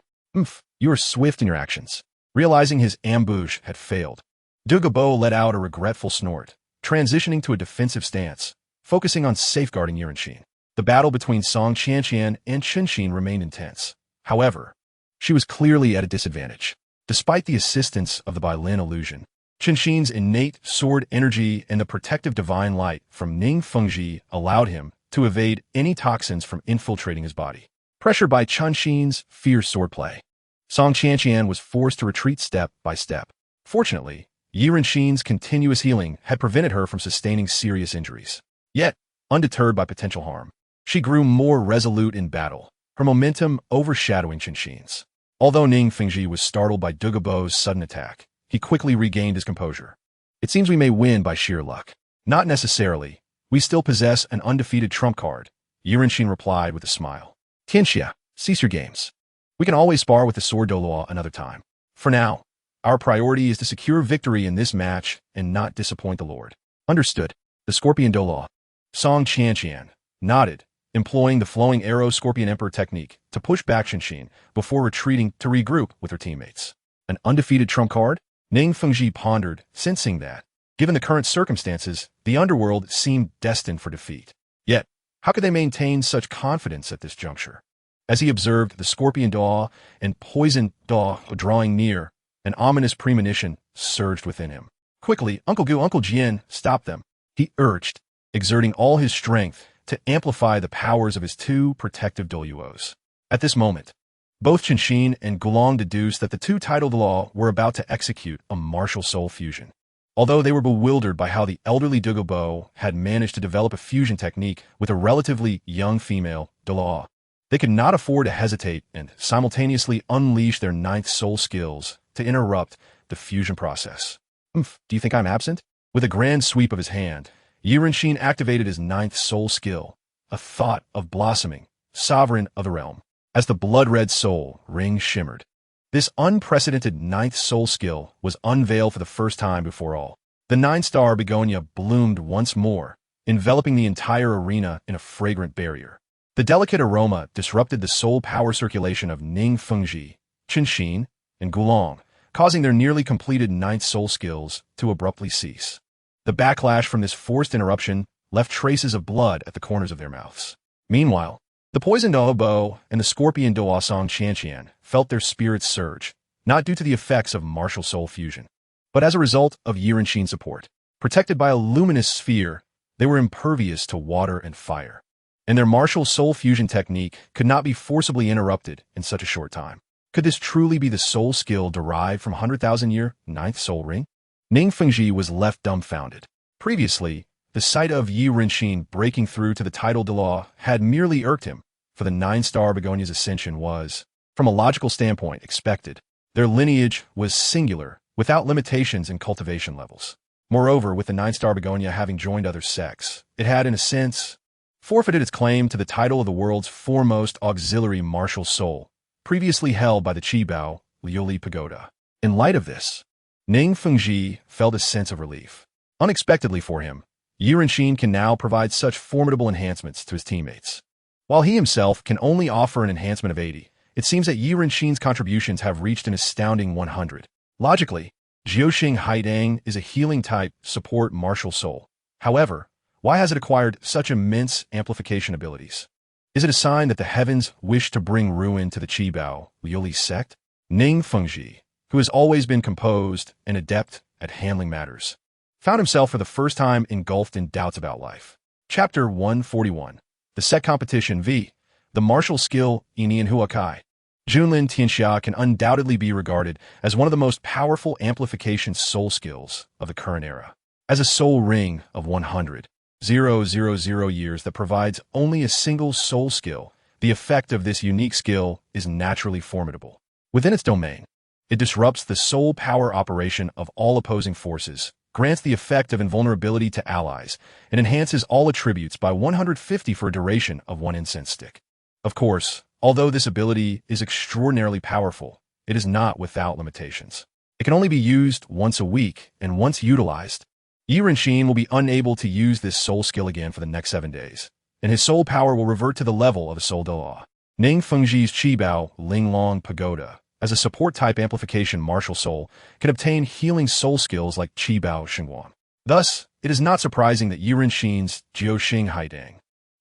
You are swift in your actions. Realizing his ambush had failed, Dugubo let out a regretful snort, transitioning to a defensive stance, focusing on safeguarding Ye Cong. The battle between Song Qianqian and Qinshin remained intense. However, she was clearly at a disadvantage. Despite the assistance of the Bai Lin illusion, Qinshin's innate sword energy and the protective divine light from Ning Fengji allowed him to evade any toxins from infiltrating his body. Pressured by Qinshin's fierce swordplay, Song Qianqian was forced to retreat step by step. Fortunately, Ye Cong's continuous healing had prevented her from sustaining serious injuries. Yet, undeterred by potential harm, she grew more resolute in battle, her momentum overshadowing Qinshin's. Although Ning Fengji was startled by Douluo's sudden attack, he quickly regained his composure. It seems we may win by sheer luck. Not necessarily. We still possess an undefeated trump card, Ye Cong replied with a smile. Tianxia, cease your games. We can always spar with the sword Douluo another time. For now, our priority is to secure victory in this match and not disappoint the Lord. Understood. The Scorpion Douluo. Song Qianqian nodded, employing the flowing arrow Scorpion Emperor technique to push back Qinshin before retreating to regroup with her teammates. An undefeated trump card? Ning Fengji pondered, sensing that, given the current circumstances, the underworld seemed destined for defeat. Yet, how could they maintain such confidence at this juncture? As he observed the Scorpion Daw and Poison Daw drawing near, an ominous premonition surged within him. Quickly, Uncle Jian stopped them. He urged, exerting all his strength to amplify the powers of his two protective Douluos. At this moment, both Qinshin and Gulong deduced that the two titled law were about to execute a martial soul fusion. Although they were bewildered by how the elderly Douluo had managed to develop a fusion technique with a relatively young female, Douluo, they could not afford to hesitate and simultaneously unleash their ninth soul skills to interrupt the fusion process. Do you think I'm absent? With a grand sweep of his hand, Ye Cong activated his ninth soul skill, a thought of blossoming, sovereign of the realm. As the blood-red soul ring shimmered, this unprecedented ninth soul skill was unveiled for the first time before all. The nine-star begonia bloomed once more, enveloping the entire arena in a fragrant barrier. The delicate aroma disrupted the soul power circulation of Ning Fengji, Qinshin, and Gulong, causing their nearly completed ninth soul skills to abruptly cease. The backlash from this forced interruption left traces of blood at the corners of their mouths. Meanwhile, the poisoned Douluo and the Scorpion Douluo Song Qianqian felt their spirits surge, not due to the effects of martial soul fusion, but as a result of Ye Cong's support. Protected by a luminous sphere, they were impervious to water and fire, and their martial soul fusion technique could not be forcibly interrupted in such a short time. Could this truly be the soul skill derived from 100,000-year ninth soul ring? Ning Fengji was left dumbfounded. Previously, the sight of Ye Cong breaking through to the title Douluo had merely irked him, for the nine-star begonia's ascension was, from a logical standpoint, expected. Their lineage was singular, without limitations in cultivation levels. Moreover, with the nine-star begonia having joined other sects, it had, in a sense, forfeited its claim to the title of the world's foremost auxiliary martial soul, previously held by the Qibao Liuli Pagoda. In light of this, Ning Fengji felt a sense of relief. Unexpectedly for him, Ye Cong can now provide such formidable enhancements to his teammates. While he himself can only offer an enhancement of 80, it seems that Ye Cong's contributions have reached an astounding 100. Logically, Jiuxing Haidang is a healing-type support martial soul. However, why has it acquired such immense amplification abilities? Is it a sign that the heavens wish to bring ruin to the Qibao Liuli sect? Ning Fengji, who has always been composed and adept at handling matters, found himself for the first time engulfed in doubts about life. Chapter 141. The Set Competition v. The Martial Skill Inian Huakai. Junlin Tianxia can undoubtedly be regarded as one of the most powerful amplification soul skills of the current era. As a soul ring of 100,000 years that provides only a single soul skill, the effect of this unique skill is naturally formidable. Within its domain, it disrupts the soul power operation of all opposing forces, grants the effect of invulnerability to allies, and enhances all attributes by 150 for a duration of one incense stick. Of course, although this ability is extraordinarily powerful, it is not without limitations. It can only be used once a week, and once utilized, Ye Cong will be unable to use this soul skill again for the next 7 days, and his soul power will revert to the level of a soul Douluo. Ning Fengji's Qibao Linglong Pagoda, as a support-type amplification martial soul, can obtain healing soul skills like Qibao Xingguang. Thus, it is not surprising that Ye Cong's Jiuxing Haidang,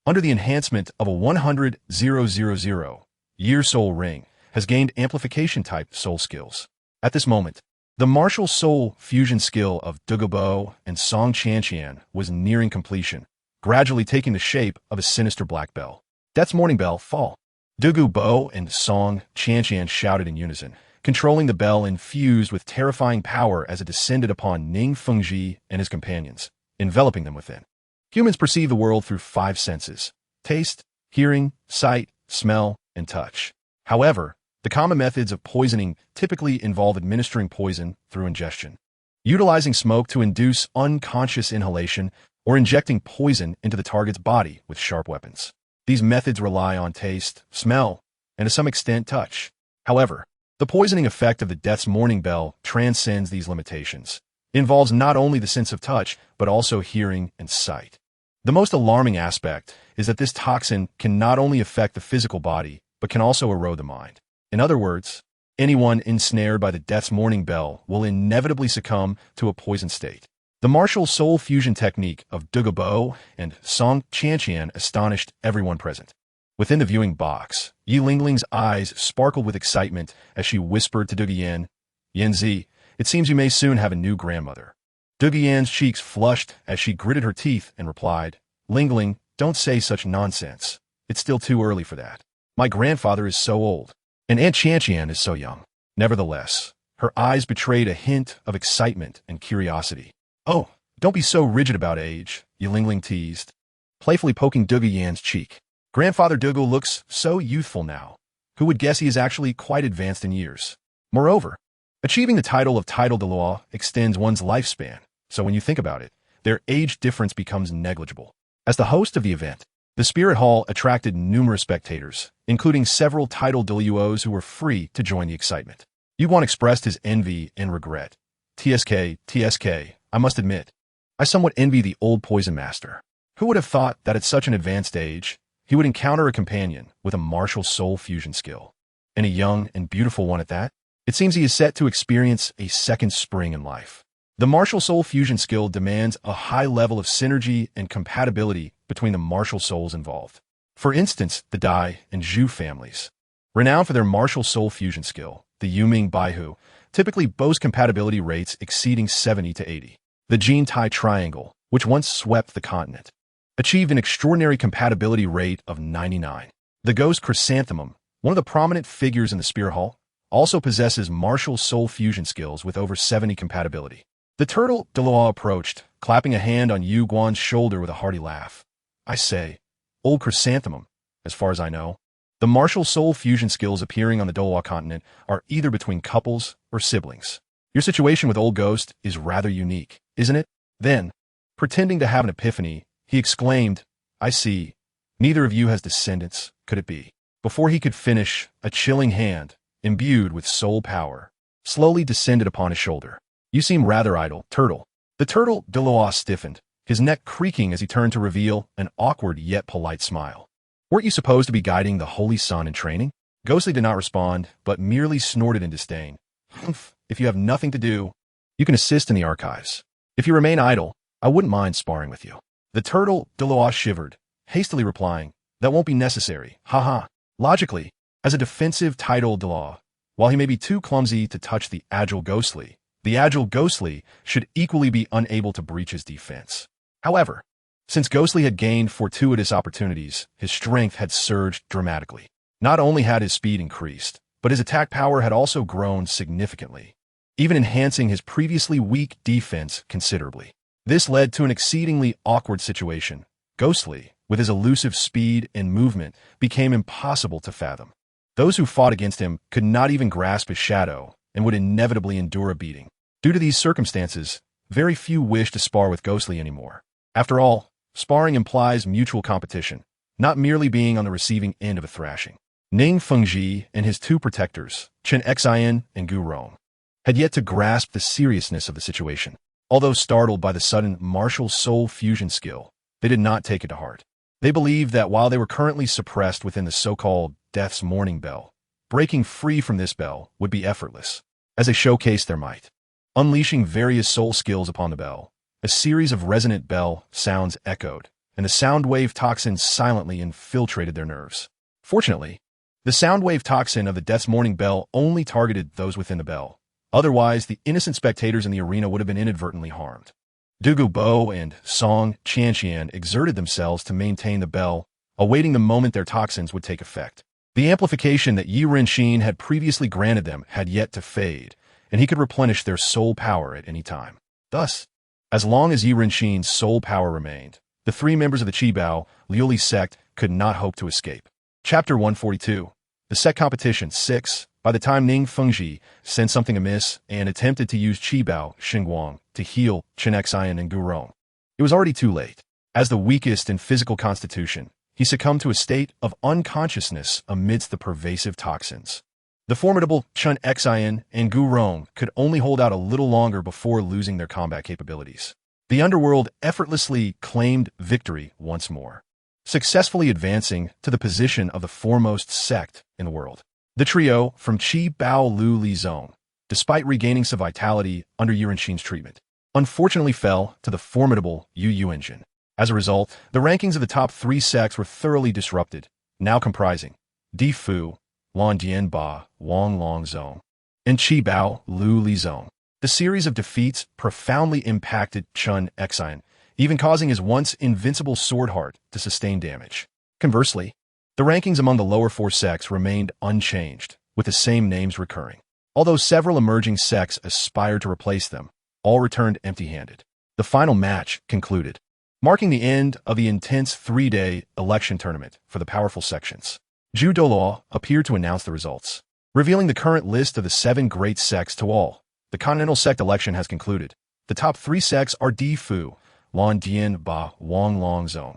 under the enhancement of a 100,000 year soul ring, has gained amplification-type soul skills. At this moment, The martial soul fusion skill of Douluo Bo and Song Chanqian was nearing completion, gradually taking the shape of a sinister black bell. Death's morning bell, fall. Douluo Bo and Song Chanqian shouted in unison, controlling the bell infused with terrifying power as it descended upon Ning Fengji and his companions, enveloping them within. Humans perceive the world through 5 senses: taste, hearing, sight, smell, and touch. However, the common methods of poisoning typically involve administering poison through ingestion, utilizing smoke to induce unconscious inhalation, or injecting poison into the target's body with sharp weapons. These methods rely on taste, smell, and to some extent touch. However, the poisoning effect of the Death's morning bell transcends these limitations. It involves not only the sense of touch, but also hearing and sight. The most alarming aspect is that this toxin can not only affect the physical body, but can also erode the mind. In other words, anyone ensnared by the Death's morning bell will inevitably succumb to a poison state. The martial soul fusion technique of Douluo Bo and Song Chanqian astonished everyone present. Within the viewing box, Yi Lingling's eyes sparkled with excitement as she whispered to Douluo Yanzi, "It seems you may soon have a new grandmother." Douluo's cheeks flushed as she gritted her teeth and replied, "Lingling, don't say such nonsense. It's still too early for that. My grandfather is so old, and Aunt Chanqian is so young." Nevertheless, her eyes betrayed a hint of excitement and curiosity. "Oh, don't be so rigid about age," Ye Lingling teased, playfully poking Douluo's cheek. "Grandfather Douluo looks so youthful now. Who would guess he is actually quite advanced in years? Moreover, achieving the title of Title Douluo extends one's lifespan, so when you think about it, their age difference becomes negligible." As the host of the event, the Spirit Hall attracted numerous spectators, including several Title Douluos who were free to join the excitement. Yuguan expressed his envy and regret. TSK, I must admit, I somewhat envy the old poison master. Who would have thought that at such an advanced age, he would encounter a companion with a martial soul fusion skill, and a young and beautiful one at that? It seems he is set to experience a second spring in life. The martial soul fusion skill demands a high level of synergy and compatibility between the martial souls involved. For instance, the Dai and Zhu families, renowned for their martial soul fusion skill, the Yuming Baihu, typically boast compatibility rates exceeding 70 to 80. The Jin Tai Triangle, which once swept the continent, achieved an extraordinary compatibility rate of 99. The Ghost Chrysanthemum, one of the prominent figures in the Spirit Hall, also possesses martial soul fusion skills with over 70 compatibility. The turtle Douluo approached, clapping a hand on Yu Guan's shoulder with a hearty laugh. "I say, old Chrysanthemum, as far as I know, the martial soul fusion skills appearing on the Douluo Continent are either between couples or siblings. Your situation with Old Ghost is rather unique, isn't it?" Then, pretending to have an epiphany, he exclaimed, "I see. Neither of you has descendants, could it be?" Before he could finish, a chilling hand, imbued with soul power, slowly descended upon his shoulder. "You seem rather idle, turtle." The turtle Douluo stiffened, his neck creaking as he turned to reveal an awkward yet polite smile. "Weren't you supposed to be guiding the Holy Sun in training?" Ghostly did not respond, but merely snorted in disdain. "Humph, if you have nothing to do, you can assist in the archives. If you remain idle, I wouldn't mind sparring with you." The turtle Douluo shivered, hastily replying, "That won't be necessary, haha." Logically, as a defensive Title Douluo, while he may be too clumsy to touch the agile Ghostly, the agile Ghostly should equally be unable to breach his defense. However, since Ghostly had gained fortuitous opportunities, his strength had surged dramatically. Not only had his speed increased, but his attack power had also grown significantly, even enhancing his previously weak defense considerably. This led to an exceedingly awkward situation. Ghostly, with his elusive speed and movement, became impossible to fathom. Those who fought against him could not even grasp his shadow and would inevitably endure a beating. Due to these circumstances, very few wished to spar with Ghostly anymore. After all, sparring implies mutual competition, not merely being on the receiving end of a thrashing. Ning Fengji and his 2 protectors, Chen Xian and Gu Rong, had yet to grasp the seriousness of the situation. Although startled by the sudden martial soul fusion skill, they did not take it to heart. They believed that while they were currently suppressed within the so-called Death's morning bell, breaking free from this bell would be effortless, as they showcased their might. Unleashing various soul skills upon the bell, a series of resonant bell sounds echoed, and the sound wave toxin silently infiltrated their nerves. Fortunately, the sound wave toxin of the Death's morning bell only targeted those within the bell, Otherwise, the innocent spectators in the arena would have been inadvertently harmed. Dugu Bo and Song Qianqian exerted themselves to maintain the bell, awaiting the moment their toxins would take effect. The amplification that Yi Renxin had previously granted them had yet to fade, and he could replenish their soul power at any time. Thus, as long as Yi Renxin's soul power remained, the three members of the Qibao Liuli sect could not hope to escape. Chapter 142. The Sect Competition 6. By the time Ning Fengji sent something amiss and attempted to use Qibao Xingguang to heal Chen Xian and Gurong, it was already too late. As the weakest in physical constitution, he succumbed to a state of unconsciousness amidst the pervasive toxins. The formidable Chen Xian and Gurong could only hold out a little longer before losing their combat capabilities. The underworld effortlessly claimed victory once more, successfully advancing to the position of the foremost sect in the world. The trio from Qibao Lu Li Zong, despite regaining some vitality under Yi Renxin's treatment, unfortunately fell to the formidable Yu Yuanjin. As a result, the rankings of the top three sects were thoroughly disrupted, now comprising Di Fu, Lan Dianba, Wang Long Zong, and Qibao Lu Li Zong. The series of defeats profoundly impacted Chen Xian, even causing his once invincible sword heart to sustain damage. Conversely, the rankings among the lower four sects remained unchanged, with the same names recurring. Although several emerging sects aspired to replace them, all returned empty-handed. The final match concluded, marking the end of the intense three-day election tournament for the powerful sections. Zhu Douluo appeared to announce the results, revealing the current list of the 7 great sects to all. The Continental Sect election has concluded. The top 3 sects are Di Fu, Lan Dianba, Wang Long Zong,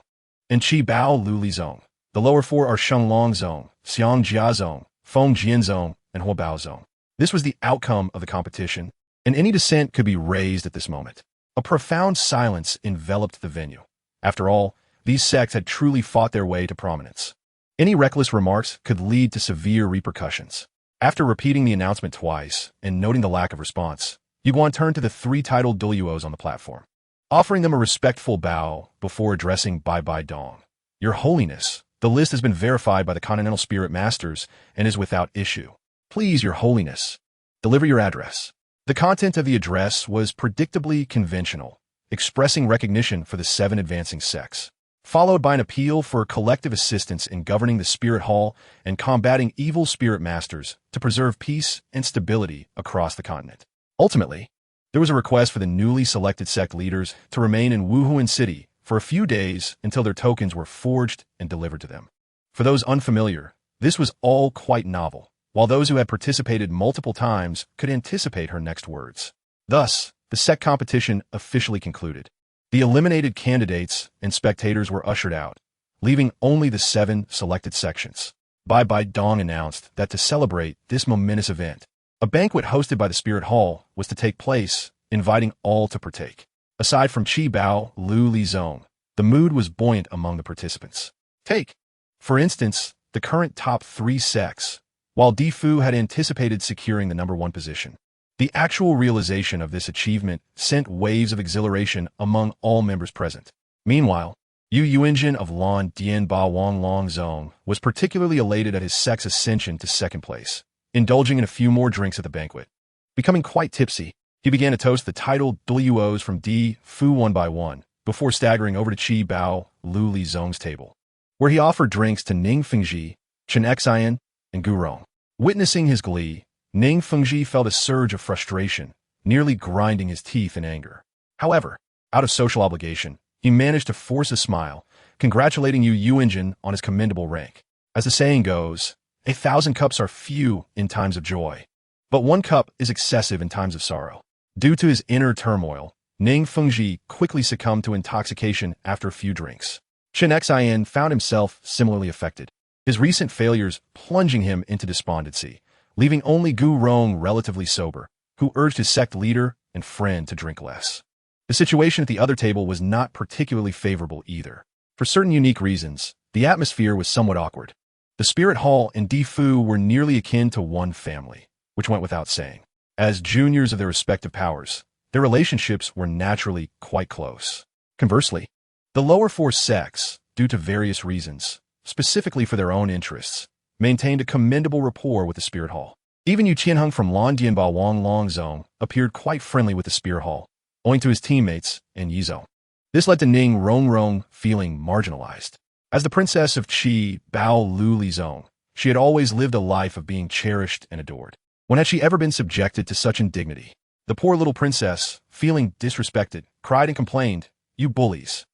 and Qibao Lu Li Zong. The lower 4 are Sheng Long Zong, Xiang Jia Zong, Feng Jian Zong, and Huobao Zong. This was the outcome of the competition, and any dissent could be raised at this moment. A profound silence enveloped the venue. After all, these sects had truly fought their way to prominence. Any reckless remarks could lead to severe repercussions. After repeating the announcement twice and noting the lack of response, Yuguan turned to the 3 titled Douluos on the platform, offering them a respectful bow before addressing Bai Bai Dong. Your Holiness, the list has been verified by the Continental Spirit Masters and is without issue. Please, Your Holiness, deliver your address. The content of the address was predictably conventional, expressing recognition for the 7 advancing sects, followed by an appeal for collective assistance in governing the Spirit Hall and combating evil Spirit Masters to preserve peace and stability across the continent. Ultimately, there was a request for the newly selected sect leaders to remain in Wuhuan City for a few days until their tokens were forged and delivered to them. For those unfamiliar, this was all quite novel, while those who had participated multiple times could anticipate her next words. Thus, the sect competition officially concluded. The eliminated candidates and spectators were ushered out, leaving only the 7 selected sections. Bai Bai Dong announced that to celebrate this momentous event, a banquet hosted by the Spirit Hall was to take place, inviting all to partake. Aside from Qibao Lu Li Zong, the mood was buoyant among the participants. Take, for instance, the current top 3 sects. While Di Fu had anticipated securing the number 1 position, the actual realization of this achievement sent waves of exhilaration among all members present. Meanwhile, Yu Yuanjin of Lan Dianba Wang Long Zong was particularly elated at his sect's ascension to 2nd place, indulging in a few more drinks at the banquet. Becoming quite tipsy, he began to toast the titled Douluos from Di Fu one by one, before staggering over to Qibao Lu Li Zong's table, where he offered drinks to Ning Fengji, Chen Xian, and Gurong. Witnessing his glee, Ning Fengji felt a surge of frustration, nearly grinding his teeth in anger. However, out of social obligation, he managed to force a smile, congratulating Yu Yuanjin on his commendable rank. As the saying goes, 1,000 cups are few in times of joy, but 1 cup is excessive in times of sorrow. Due to his inner turmoil, Ning Fengji quickly succumbed to intoxication after a few drinks. Chen Xian found himself similarly affected, his recent failures plunging him into despondency, leaving only Gu Rong relatively sober, who urged his sect leader and friend to drink less. The situation at the other table was not particularly favorable either. For certain unique reasons, the atmosphere was somewhat awkward. The Spirit Hall and Di Fu were nearly akin to one family, which went without saying. As juniors of their respective powers, their relationships were naturally quite close. Conversely, the lower 4 sects, due to various reasons, specifically for their own interests, maintained a commendable rapport with the Spirit Hall. Even Yu Qianheng from Londianba Wang Longzong appeared quite friendly with the Spear Hall, owing to his teammates and Yizong. This led to Ning Rongrong feeling marginalized. As the princess of Qi Bao Lu Lizong, she had always lived a life of being cherished and adored. When had she ever been subjected to such indignity? The poor little princess, feeling disrespected, cried and complained, "You bullies!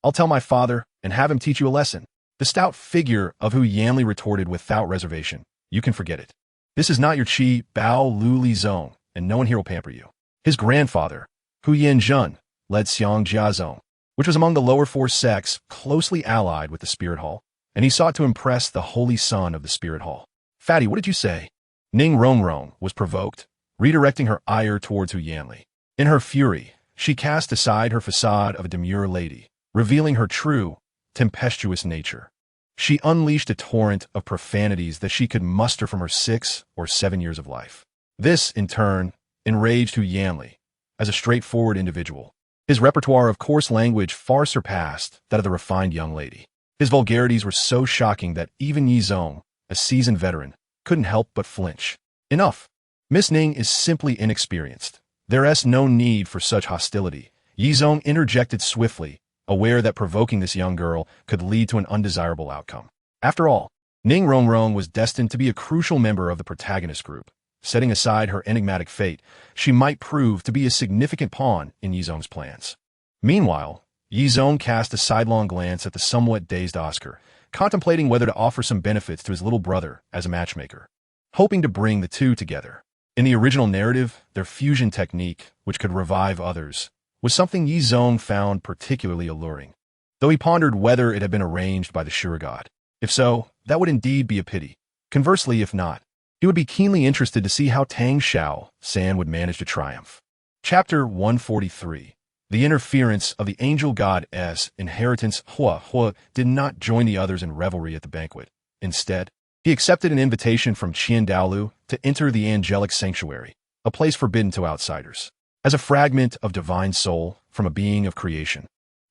I'll tell my father and have him teach you a lesson." The stout figure of Hu Yanli retorted without reservation, "You can forget it. This is not your Qi Bao Lu Lizong, and no one here will pamper you." His grandfather, Hu Yanzhen, led Xiang Jiazong, which was among the lower four sects closely allied with the Spirit Hall, and he sought to impress the holy son of the Spirit Hall. "Fatty, what did you say?" Ning Rongrong was provoked, redirecting her ire towards Hu Yanli. In her fury, she cast aside her facade of a demure lady, revealing her true, tempestuous nature. She unleashed a torrent of profanities that she could muster from her 6 or 7 years of life. This, in turn, enraged Hu Yanli as a straightforward individual. His repertoire of coarse language far surpassed that of the refined young lady. His vulgarities were so shocking that even Yizong, a seasoned veteran, couldn't help but flinch. "Enough. Miss Ning is simply inexperienced. There's no need for such hostility." Yizong interjected swiftly, aware that provoking this young girl could lead to an undesirable outcome. After all, Ning Rongrong was destined to be a crucial member of the protagonist group. Setting aside her enigmatic fate, she might prove to be a significant pawn in Yizong's plans. Meanwhile, Yizong cast a sidelong glance at the somewhat dazed Oscar, contemplating whether to offer some benefits to his little brother as a matchmaker, hoping to bring the two together. In the original narrative, their fusion technique, which could revive others, was something Yizong found particularly alluring, though he pondered whether it had been arranged by the Sure God. If so, that would indeed be a pity. Conversely, if not, he would be keenly interested to see how Tang Xiao San would manage to triumph. Chapter 143. The interference of the angel god S. Inheritance. Hua Hua did not join the others in revelry at the banquet. Instead, he accepted an invitation from Qian Daolu to enter the angelic sanctuary, a place forbidden to outsiders. As a fragment of divine soul from a being of creation,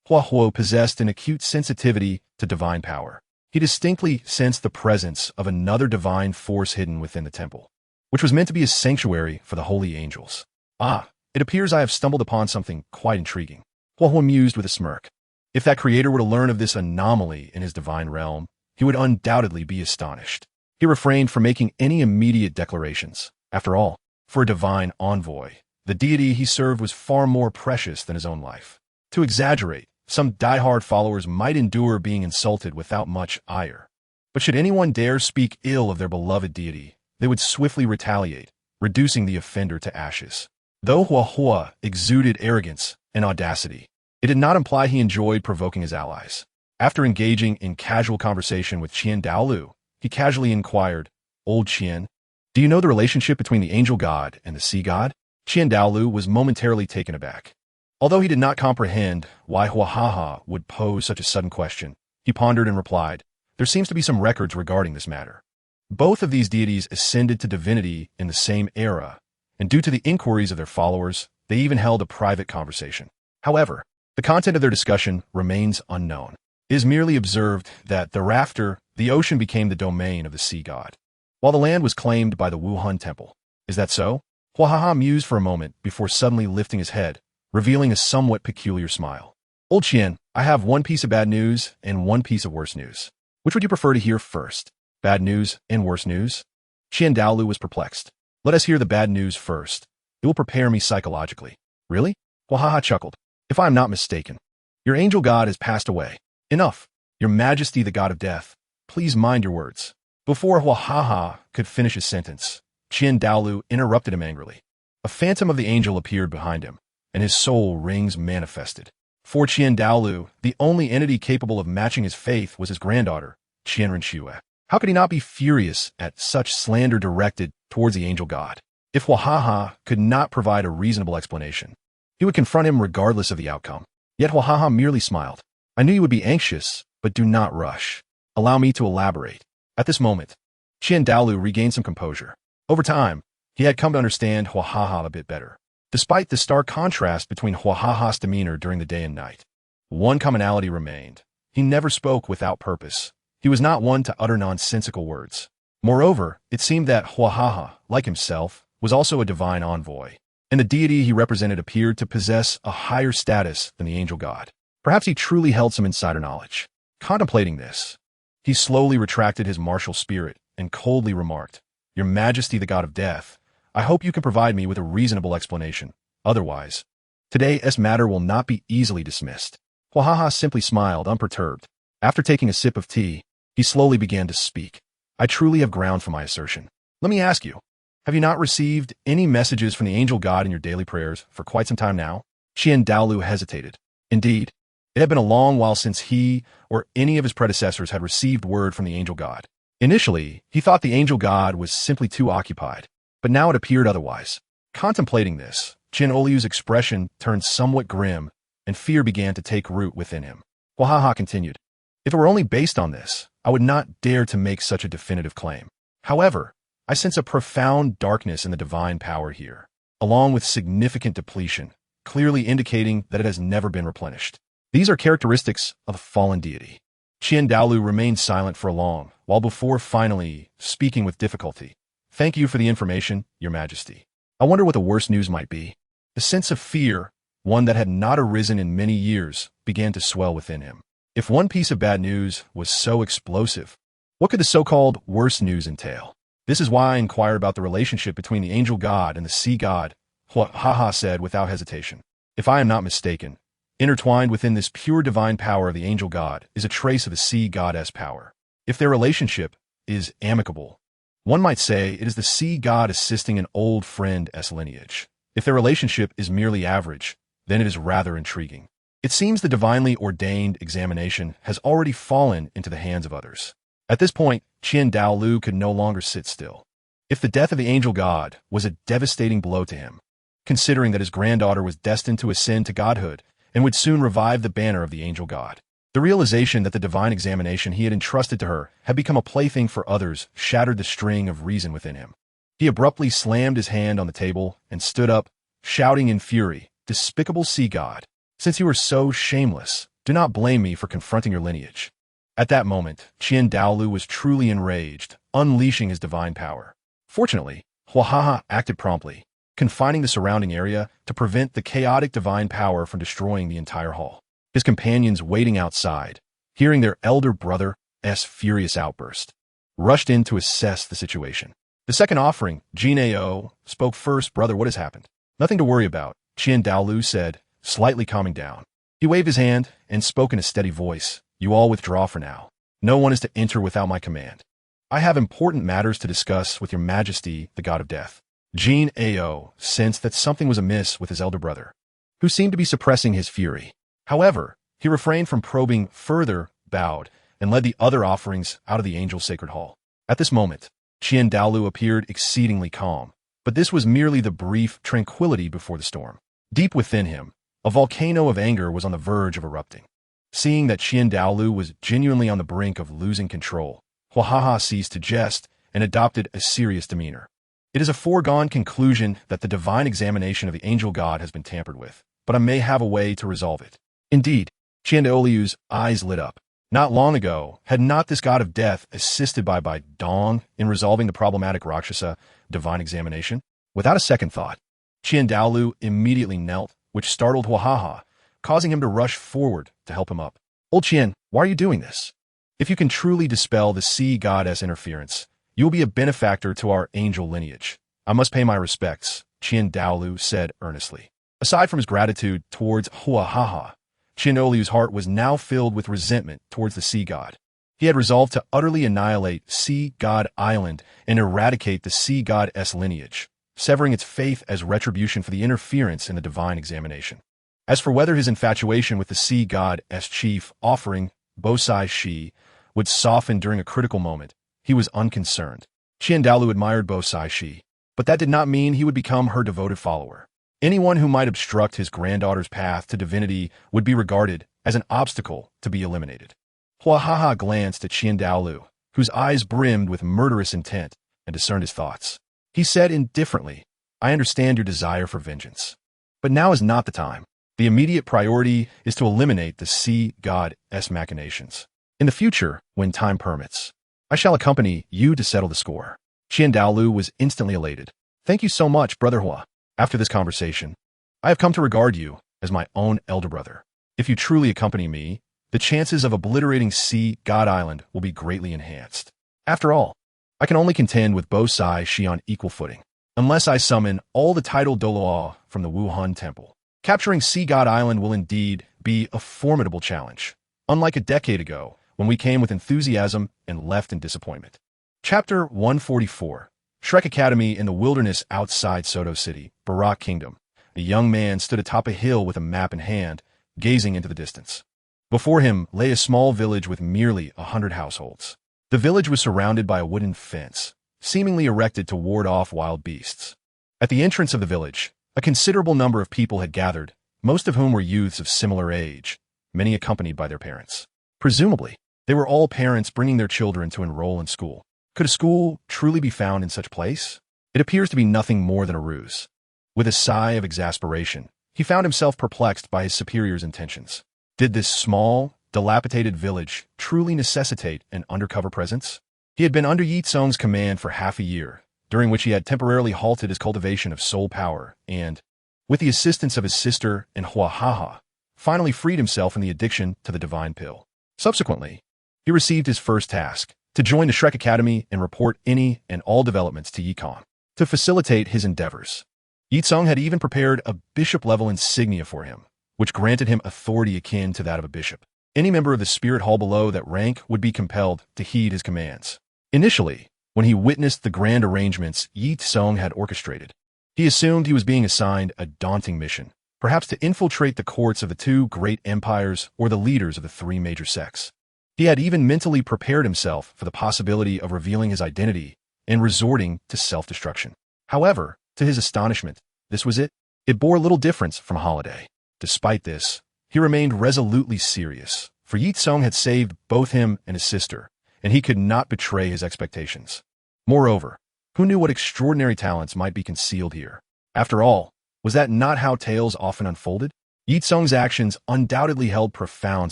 Hua Hua possessed an acute sensitivity to divine power. He distinctly sensed the presence of another divine force hidden within the temple, which was meant to be a sanctuary for the holy angels. "Ah, it appears I have stumbled upon something quite intriguing," Hua Hua mused with a smirk. If that creator were to learn of this anomaly in his divine realm, he would undoubtedly be astonished. He refrained from making any immediate declarations. After all, for a divine envoy, the deity he served was far more precious than his own life. To exaggerate, some die-hard followers might endure being insulted without much ire. But should anyone dare speak ill of their beloved deity, they would swiftly retaliate, reducing the offender to ashes. Though Hua Hua exuded arrogance and audacity, it did not imply he enjoyed provoking his allies. After engaging in casual conversation with Qian Daolu, he casually inquired, "Old Qian, do you know the relationship between the angel god and the sea god?" Qian Daolu was momentarily taken aback. Although he did not comprehend why Huahaha would pose such a sudden question, he pondered and replied, "There seems to be some records regarding this matter. Both of these deities ascended to divinity in the same era, and due to the inquiries of their followers, they even held a private conversation. However, the content of their discussion remains unknown. It is merely observed that thereafter, the ocean became the domain of the sea god, while the land was claimed by the Wuhan temple. Is that so?" Huahaha mused for a moment before suddenly lifting his head, revealing a somewhat peculiar smile. "Old Qian, I have one piece of bad news and one piece of worse news. Which would you prefer to hear first? Bad news and worse news?" Qian Daolu was perplexed. "Let us hear the bad news first. It will prepare me psychologically." "Really?" Huahaha chuckled. "If I am not mistaken, your angel god has passed away." "Enough. Your Majesty, the god of death. Please mind your words." Before Huahaha could finish his sentence, Qian Daolu interrupted him angrily. A phantom of the angel appeared behind him, and his soul rings manifested. For Qian Daolu, the only entity capable of matching his faith was his granddaughter, Qian Renxue. How could he not be furious at such slander directed towards the angel god? If Huahaha could not provide a reasonable explanation, he would confront him regardless of the outcome. Yet Huahaha merely smiled. "I knew you would be anxious, but do not rush. Allow me to elaborate." At this moment, Qian Daolu regained some composure. Over time, he had come to understand Huahaha a bit better. Despite the stark contrast between Huahaha's demeanor during the day and night, one commonality remained. He never spoke without purpose. He was not one to utter nonsensical words. Moreover, it seemed that Huahaha, like himself, was also a divine envoy, and the deity he represented appeared to possess a higher status than the angel god. Perhaps he truly held some insider knowledge. Contemplating this, he slowly retracted his martial spirit and coldly remarked, "Your Majesty, the god of death, I hope you can provide me with a reasonable explanation. Otherwise, today's matter will not be easily dismissed." Huahaha simply smiled, unperturbed. After taking a sip of tea, he slowly began to speak. "I truly have ground for my assertion. Let me ask you, have you not received any messages from the angel god in your daily prayers for quite some time now?" Douluo hesitated. Indeed, it had been a long while since he or any of his predecessors had received word from the angel god. Initially, he thought the angel god was simply too occupied, but now it appeared otherwise. Contemplating this, Douluo's expression turned somewhat grim, and fear began to take root within him. Huahaha continued, "If it were only based on this, I would not dare to make such a definitive claim. However, I sense a profound darkness in the divine power here, along with significant depletion, clearly indicating that it has never been replenished. These are characteristics of a fallen deity." Douluo remained silent for a long while before finally speaking with difficulty. "Thank you for the information, Your Majesty. I wonder what the worst news might be." The sense of fear, one that had not arisen in many years, began to swell within him. If one piece of bad news was so explosive, what could the so-called worst news entail? "This is why I inquire about the relationship between the angel god and the sea god," Huahaha said without hesitation. "If I am not mistaken, intertwined within this pure divine power of the angel god is a trace of the sea goddess power. If their relationship is amicable, one might say it is the sea god assisting an old friend's lineage. If their relationship is merely average, then it is rather intriguing. It seems the divinely ordained examination has already fallen into the hands of others." At this point, Douluo could no longer sit still. If the death of the angel god was a devastating blow to him, considering that his granddaughter was destined to ascend to godhood and would soon revive the banner of the angel god, the realization that the divine examination he had entrusted to her had become a plaything for others shattered the string of reason within him. He abruptly slammed his hand on the table and stood up, shouting in fury, "Despicable sea god! Since you are so shameless, do not blame me for confronting your lineage." At that moment, Douluo was truly enraged, unleashing his divine power. Fortunately, Huahaha acted promptly, confining the surrounding area to prevent the chaotic divine power from destroying the entire hall. His companions waiting outside, hearing their elder brother's furious outburst, rushed in to assess the situation. The second offering, Jinao, spoke first. "Brother, what has happened?" "Nothing to worry about," Douluo said, slightly calming down. He waved his hand and spoke in a steady voice. "You all withdraw for now. No one is to enter without my command. I have important matters to discuss with Your Majesty, the God of Death." Jinao sensed that something was amiss with his elder brother, who seemed to be suppressing his fury. However, he refrained from probing further, bowed, and led the other offerings out of the angel's sacred hall. At this moment, Douluo appeared exceedingly calm, but this was merely the brief tranquility before the storm. Deep within him, a volcano of anger was on the verge of erupting. Seeing that Douluo was genuinely on the brink of losing control, Huahaha ceased to jest and adopted a serious demeanor. "It is a foregone conclusion that the divine examination of the angel god has been tampered with, but I may have a way to resolve it." Indeed, Douluo's eyes lit up. Not long ago, had not this god of death assisted by Dong in resolving the problematic Rakshasa divine examination? Without a second thought, Douluo immediately knelt, which startled Huahaha, causing him to rush forward to help him up. "Old Qian, why are you doing this? If you can truly dispel the sea goddess interference, you will be a benefactor to our angel lineage. I must pay my respects," Douluo said earnestly. Aside from his gratitude towards Huahaha, Douluo's heart was now filled with resentment towards the sea god. He had resolved to utterly annihilate Sea God Island and eradicate the sea god's lineage, severing its faith as retribution for the interference in the divine examination. As for whether his infatuation with the sea god's chief offering, Bosai Shi, would soften during a critical moment, he was unconcerned. Douluo admired Bosai Shi, but that did not mean he would become her devoted follower. Anyone who might obstruct his granddaughter's path to divinity would be regarded as an obstacle to be eliminated. Huahaha glanced at Douluo, whose eyes brimmed with murderous intent, and discerned his thoughts. He said indifferently, "I understand your desire for vengeance, but now is not the time. The immediate priority is to eliminate the sea god's machinations. In the future, when time permits, I shall accompany you to settle the score. Qian Daolu was instantly elated. Thank you so much, Brother Hua. After this conversation, I have come to regard you as my own elder brother. If you truly accompany me, the chances of obliterating Sea God Island will be greatly enhanced. After all, I can only contend with Bo Sai Shi on equal footing, unless I summon all the titled Douluo from the Wuhan Temple. Capturing Sea God Island will indeed be a formidable challenge, unlike a decade ago when we came with enthusiasm and left in disappointment. Chapter 144. Shrek Academy in the wilderness outside Soto City, Barak Kingdom. A young man stood atop a hill with a map in hand, gazing into the distance. Before him lay a small village with merely 100 households. The village was surrounded by a wooden fence, seemingly erected to ward off wild beasts. At the entrance of the village, a considerable number of people had gathered, most of whom were youths of similar age, many accompanied by their parents. Presumably, they were all parents bringing their children to enroll in school. Could a school truly be found in such place? It appears to be nothing more than a ruse. With a sigh of exasperation, he found himself perplexed by his superior's intentions. Did this small, dilapidated village truly necessitate an undercover presence? He had been under Ye Cong's command for half a year, during which he had temporarily halted his cultivation of soul power and, with the assistance of his sister and Huahaha, finally freed himself from the addiction to the divine pill. Subsequently, he received his first task, to join the Shrek Academy and report any and all developments to Ye Cong. To facilitate his endeavors, Ye Cong had even prepared a bishop-level insignia for him, which granted him authority akin to that of a bishop. Any member of the spirit hall below that rank would be compelled to heed his commands. Initially, when he witnessed the grand arrangements Ye Cong had orchestrated, he assumed he was being assigned a daunting mission, perhaps to infiltrate the courts of the two great empires or the leaders of the three major sects. He had even mentally prepared himself for the possibility of revealing his identity and resorting to self-destruction. However, to his astonishment, this was it. It bore little difference from Holiday. Despite this, he remained resolutely serious, for Ye Cong had saved both him and his sister, and he could not betray his expectations. Moreover, who knew what extraordinary talents might be concealed here? After all, was that not how tales often unfolded? Ye Cong's actions undoubtedly held profound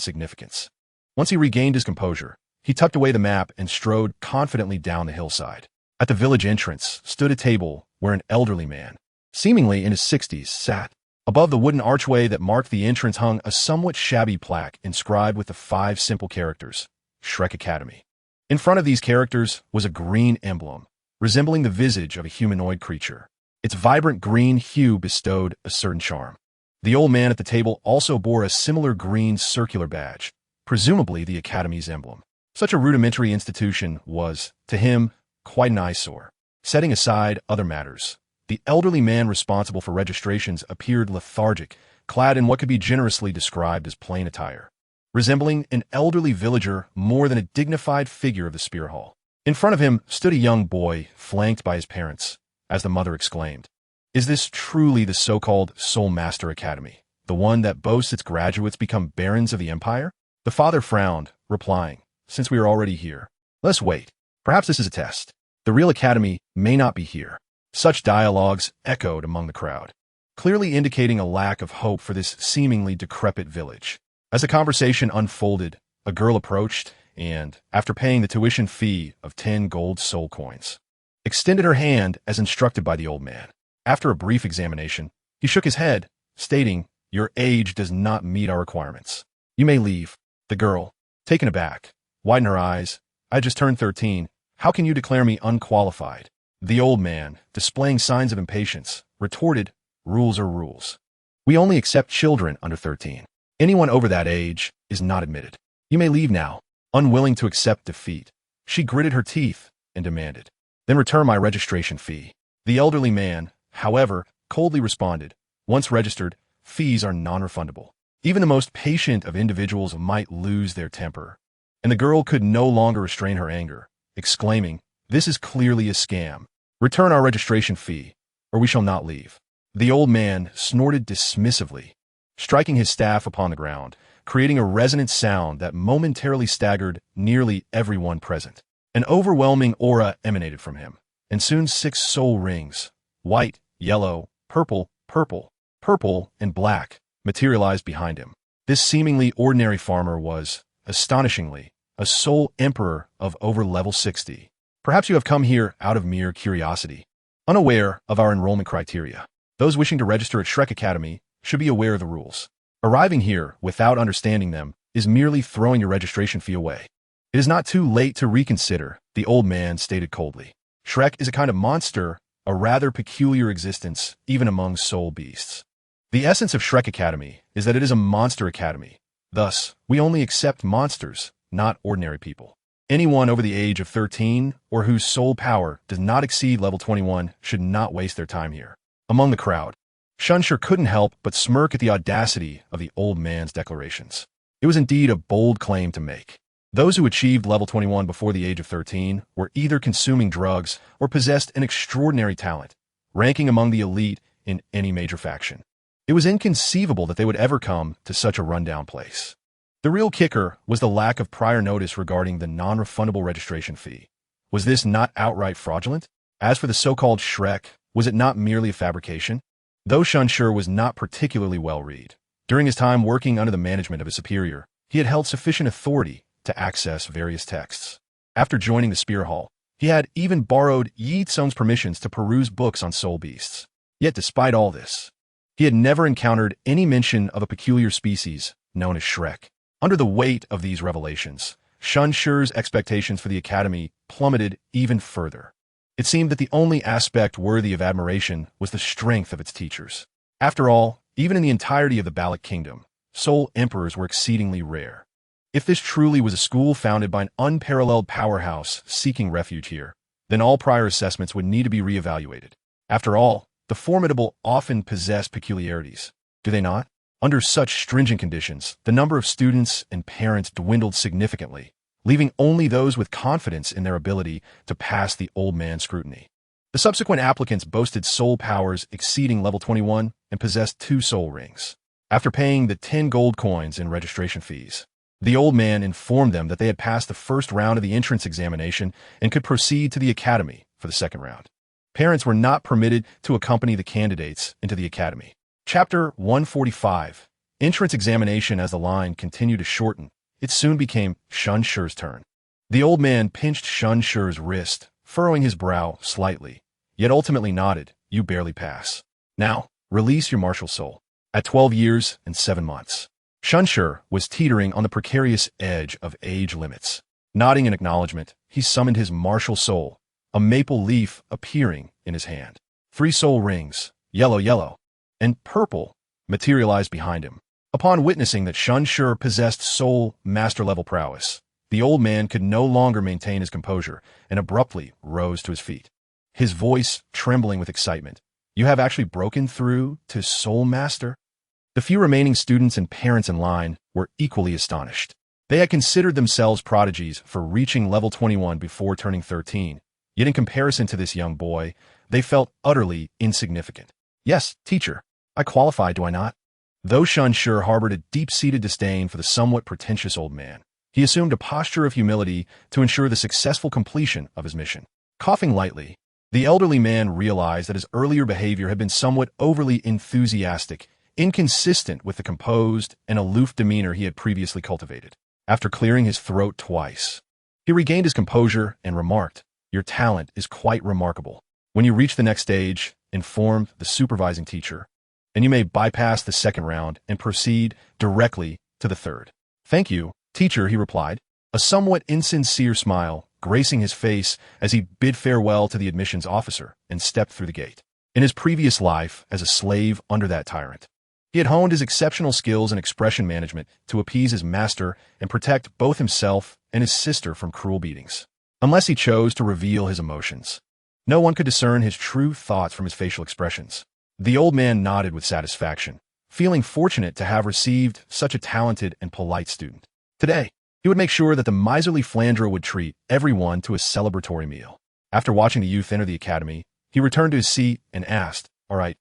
significance. Once he regained his composure, he tucked away the map and strode confidently down the hillside. At the village entrance stood a table where an elderly man, seemingly in his 60s, sat. Above the wooden archway that marked the entrance hung a somewhat shabby plaque inscribed with the 5 simple characters, Shrek Academy. In front of these characters was a green emblem, resembling the visage of a humanoid creature. Its vibrant green hue bestowed a certain charm. The old man at the table also bore a similar green circular badge, presumably the Academy's emblem. Such a rudimentary institution was, to him, quite an eyesore. Setting aside other matters, the elderly man responsible for registrations appeared lethargic, clad in what could be generously described as plain attire, resembling an elderly villager more than a dignified figure of the Spear Hall. In front of him stood a young boy, flanked by his parents, as the mother exclaimed, "Is this truly the so-called Soul Master Academy, the one that boasts its graduates become barons of the empire?" The father frowned, replying, "Since we are already here, let's wait. Perhaps this is a test. The real academy may not be here." Such dialogues echoed among the crowd, clearly indicating a lack of hope for this seemingly decrepit village. As the conversation unfolded, a girl approached and, after paying the tuition fee of 10 gold soul coins, extended her hand as instructed by the old man. After a brief examination, he shook his head, stating, "Your age does not meet our requirements. You may leave." The girl, taken aback, widened her eyes. "I just turned 13. How can you declare me unqualified?" The old man, displaying signs of impatience, retorted, "Rules are rules. We only accept children under 13. Anyone over that age is not admitted. You may leave now." Unwilling to accept defeat, she gritted her teeth and demanded, "Then return my registration fee." The elderly man, however, coldly responded, "Once registered, fees are non-refundable." Even the most patient of individuals might lose their temper, and the girl could no longer restrain her anger, exclaiming, "This is clearly a scam. Return our registration fee, or we shall not leave." The old man snorted dismissively, striking his staff upon the ground, creating a resonant sound that momentarily staggered nearly everyone present. An overwhelming aura emanated from him, and soon 6 soul rings, white, yellow, purple, and black, materialized behind him. This seemingly ordinary farmer was, astonishingly, a Soul Emperor of over level 60. Perhaps you have come here out of mere curiosity, unaware of our enrollment criteria. Those wishing to register at Shrek Academy should be aware of the rules. Arriving here without understanding them is merely throwing your registration fee away. It is not too late to reconsider, the old man stated coldly. Shrek is a kind of monster, a rather peculiar existence, even among soul beasts. The essence of Shrek Academy is that it is a monster academy. Thus, we only accept monsters, not ordinary people. Anyone over the age of 13 or whose soul power does not exceed level 21 should not waste their time here. Among the crowd, Shunsher couldn't help but smirk at the audacity of the old man's declarations. It was indeed a bold claim to make. Those who achieved level 21 before the age of 13 were either consuming drugs or possessed an extraordinary talent, ranking among the elite in any major faction. It was inconceivable that they would ever come to such a rundown place. The real kicker was the lack of prior notice regarding the non-refundable registration fee. Was this not outright fraudulent? As for the so-called Shrek, was it not merely a fabrication? Though Shunsher was not particularly well-read, during his time working under the management of his superior, he had held sufficient authority to access various texts. After joining the Spear Hall, he had even borrowed Ye Cong's permissions to peruse books on soul beasts. Yet despite all this, he had never encountered any mention of a peculiar species known as Shrek. Under the weight of these revelations, Shunsher's expectations for the academy plummeted even further. It seemed that the only aspect worthy of admiration was the strength of its teachers. After all, even in the entirety of the Baloch Kingdom, soul emperors were exceedingly rare. If this truly was a school founded by an unparalleled powerhouse seeking refuge here, then all prior assessments would need to be reevaluated. After all, the formidable often possess peculiarities, do they not? Under such stringent conditions, the number of students and parents dwindled significantly, leaving only those with confidence in their ability to pass the old man's scrutiny. The subsequent applicants boasted soul powers exceeding level 21 and possessed 2 soul rings. After paying the 10 gold coins in registration fees, the old man informed them that they had passed the first round of the entrance examination and could proceed to the academy for the second round. Parents were not permitted to accompany the candidates into the academy. Chapter 145. Entrance examination. As the line continued to shorten, it soon became Shunsher's turn. The old man pinched Shunsher's wrist, furrowing his brow slightly, yet ultimately nodded, "You barely pass. Now, release your martial soul." At 12 years and 7 months, Shunsher was teetering on the precarious edge of age limits. Nodding in acknowledgement, he summoned his martial soul, a maple leaf appearing in his hand. 3 soul rings, yellow, and purple, materialized behind him. Upon witnessing that Shunsher possessed soul master-level prowess, the old man could no longer maintain his composure and abruptly rose to his feet. His voice trembling with excitement. "You have actually broken through to Soul Master?" The few remaining students and parents in line were equally astonished. They had considered themselves prodigies for reaching level 21 before turning 13, yet in comparison to this young boy, they felt utterly insignificant. "Yes, teacher, I qualify, do I not?" Though Shunsher harbored a deep-seated disdain for the somewhat pretentious old man, he assumed a posture of humility to ensure the successful completion of his mission. Coughing lightly, the elderly man realized that his earlier behavior had been somewhat overly enthusiastic, inconsistent with the composed and aloof demeanor he had previously cultivated. After clearing his throat twice, he regained his composure and remarked, "Your talent is quite remarkable. When you reach the next stage, inform the supervising teacher, and you may bypass the second round and proceed directly to the third." "Thank you, teacher," he replied, a somewhat insincere smile gracing his face as he bid farewell to the admissions officer and stepped through the gate. In his previous life as a slave under that tyrant, he had honed his exceptional skills in expression management to appease his master and protect both himself and his sister from cruel beatings. Unless he chose to reveal his emotions, no one could discern his true thoughts from his facial expressions. The old man nodded with satisfaction, feeling fortunate to have received such a talented and polite student. Today, he would make sure that the miserly Flandra would treat everyone to a celebratory meal. After watching the youth enter the academy, he returned to his seat and asked, "All right,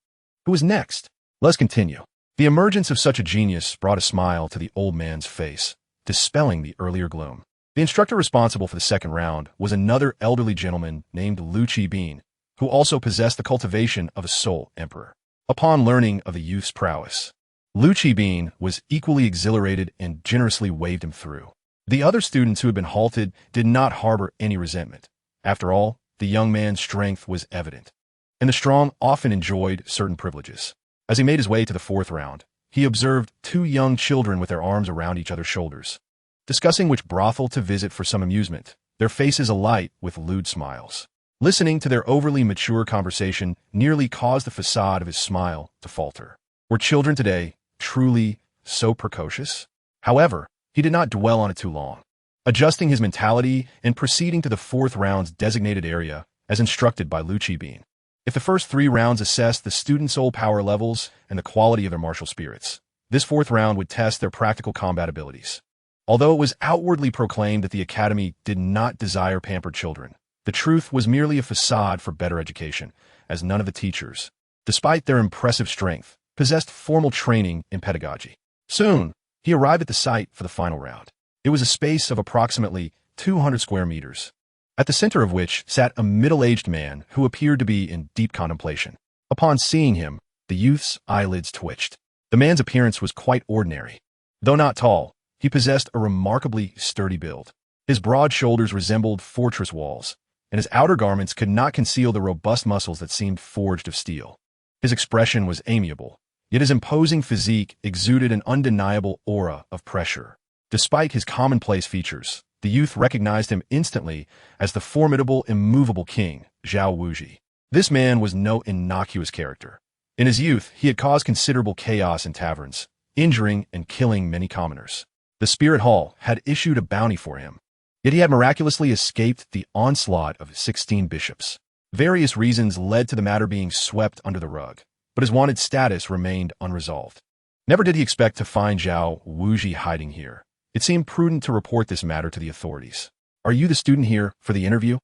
who is next? Let's continue." The emergence of such a genius brought a smile to the old man's face, dispelling the earlier gloom. The instructor responsible for the second round was another elderly gentleman named Lucci Bean, who also possessed the cultivation of a soul emperor. Upon learning of the youth's prowess, Lucci Bean was equally exhilarated and generously waved him through. The other students who had been halted did not harbor any resentment. After all, the young man's strength was evident, and the strong often enjoyed certain privileges. As he made his way to the fourth round, he observed two young children with their arms around each other's shoulders, discussing which brothel to visit for some amusement, their faces alight with lewd smiles. Listening to their overly mature conversation nearly caused the facade of his smile to falter. Were children today truly so precocious? However, he did not dwell on it too long, adjusting his mentality and proceeding to the fourth round's designated area as instructed by Lu Qibin. If the first 3 rounds assessed the students' soul power levels and the quality of their martial spirits, this fourth round would test their practical combat abilities. Although it was outwardly proclaimed that the academy did not desire pampered children, the truth was merely a facade for better education, as none of the teachers, despite their impressive strength, possessed formal training in pedagogy. Soon, he arrived at the site for the final round. It was a space of approximately 200 square meters, at the center of which sat a middle-aged man who appeared to be in deep contemplation. Upon seeing him, the youth's eyelids twitched. The man's appearance was quite ordinary. Though not tall, he possessed a remarkably sturdy build. His broad shoulders resembled fortress walls, and his outer garments could not conceal the robust muscles that seemed forged of steel. His expression was amiable, yet his imposing physique exuded an undeniable aura of pressure. Despite his commonplace features, the youth recognized him instantly as the formidable, immovable king, Zhao Wuji. This man was no innocuous character. In his youth, he had caused considerable chaos in taverns, injuring and killing many commoners. The Spirit Hall had issued a bounty for him, yet he had miraculously escaped the onslaught of 16 bishops. Various reasons led to the matter being swept under the rug, but his wanted status remained unresolved. Never did he expect to find Zhao Wuji hiding here. It seemed prudent to report this matter to the authorities. "Are you the student here for the interview?"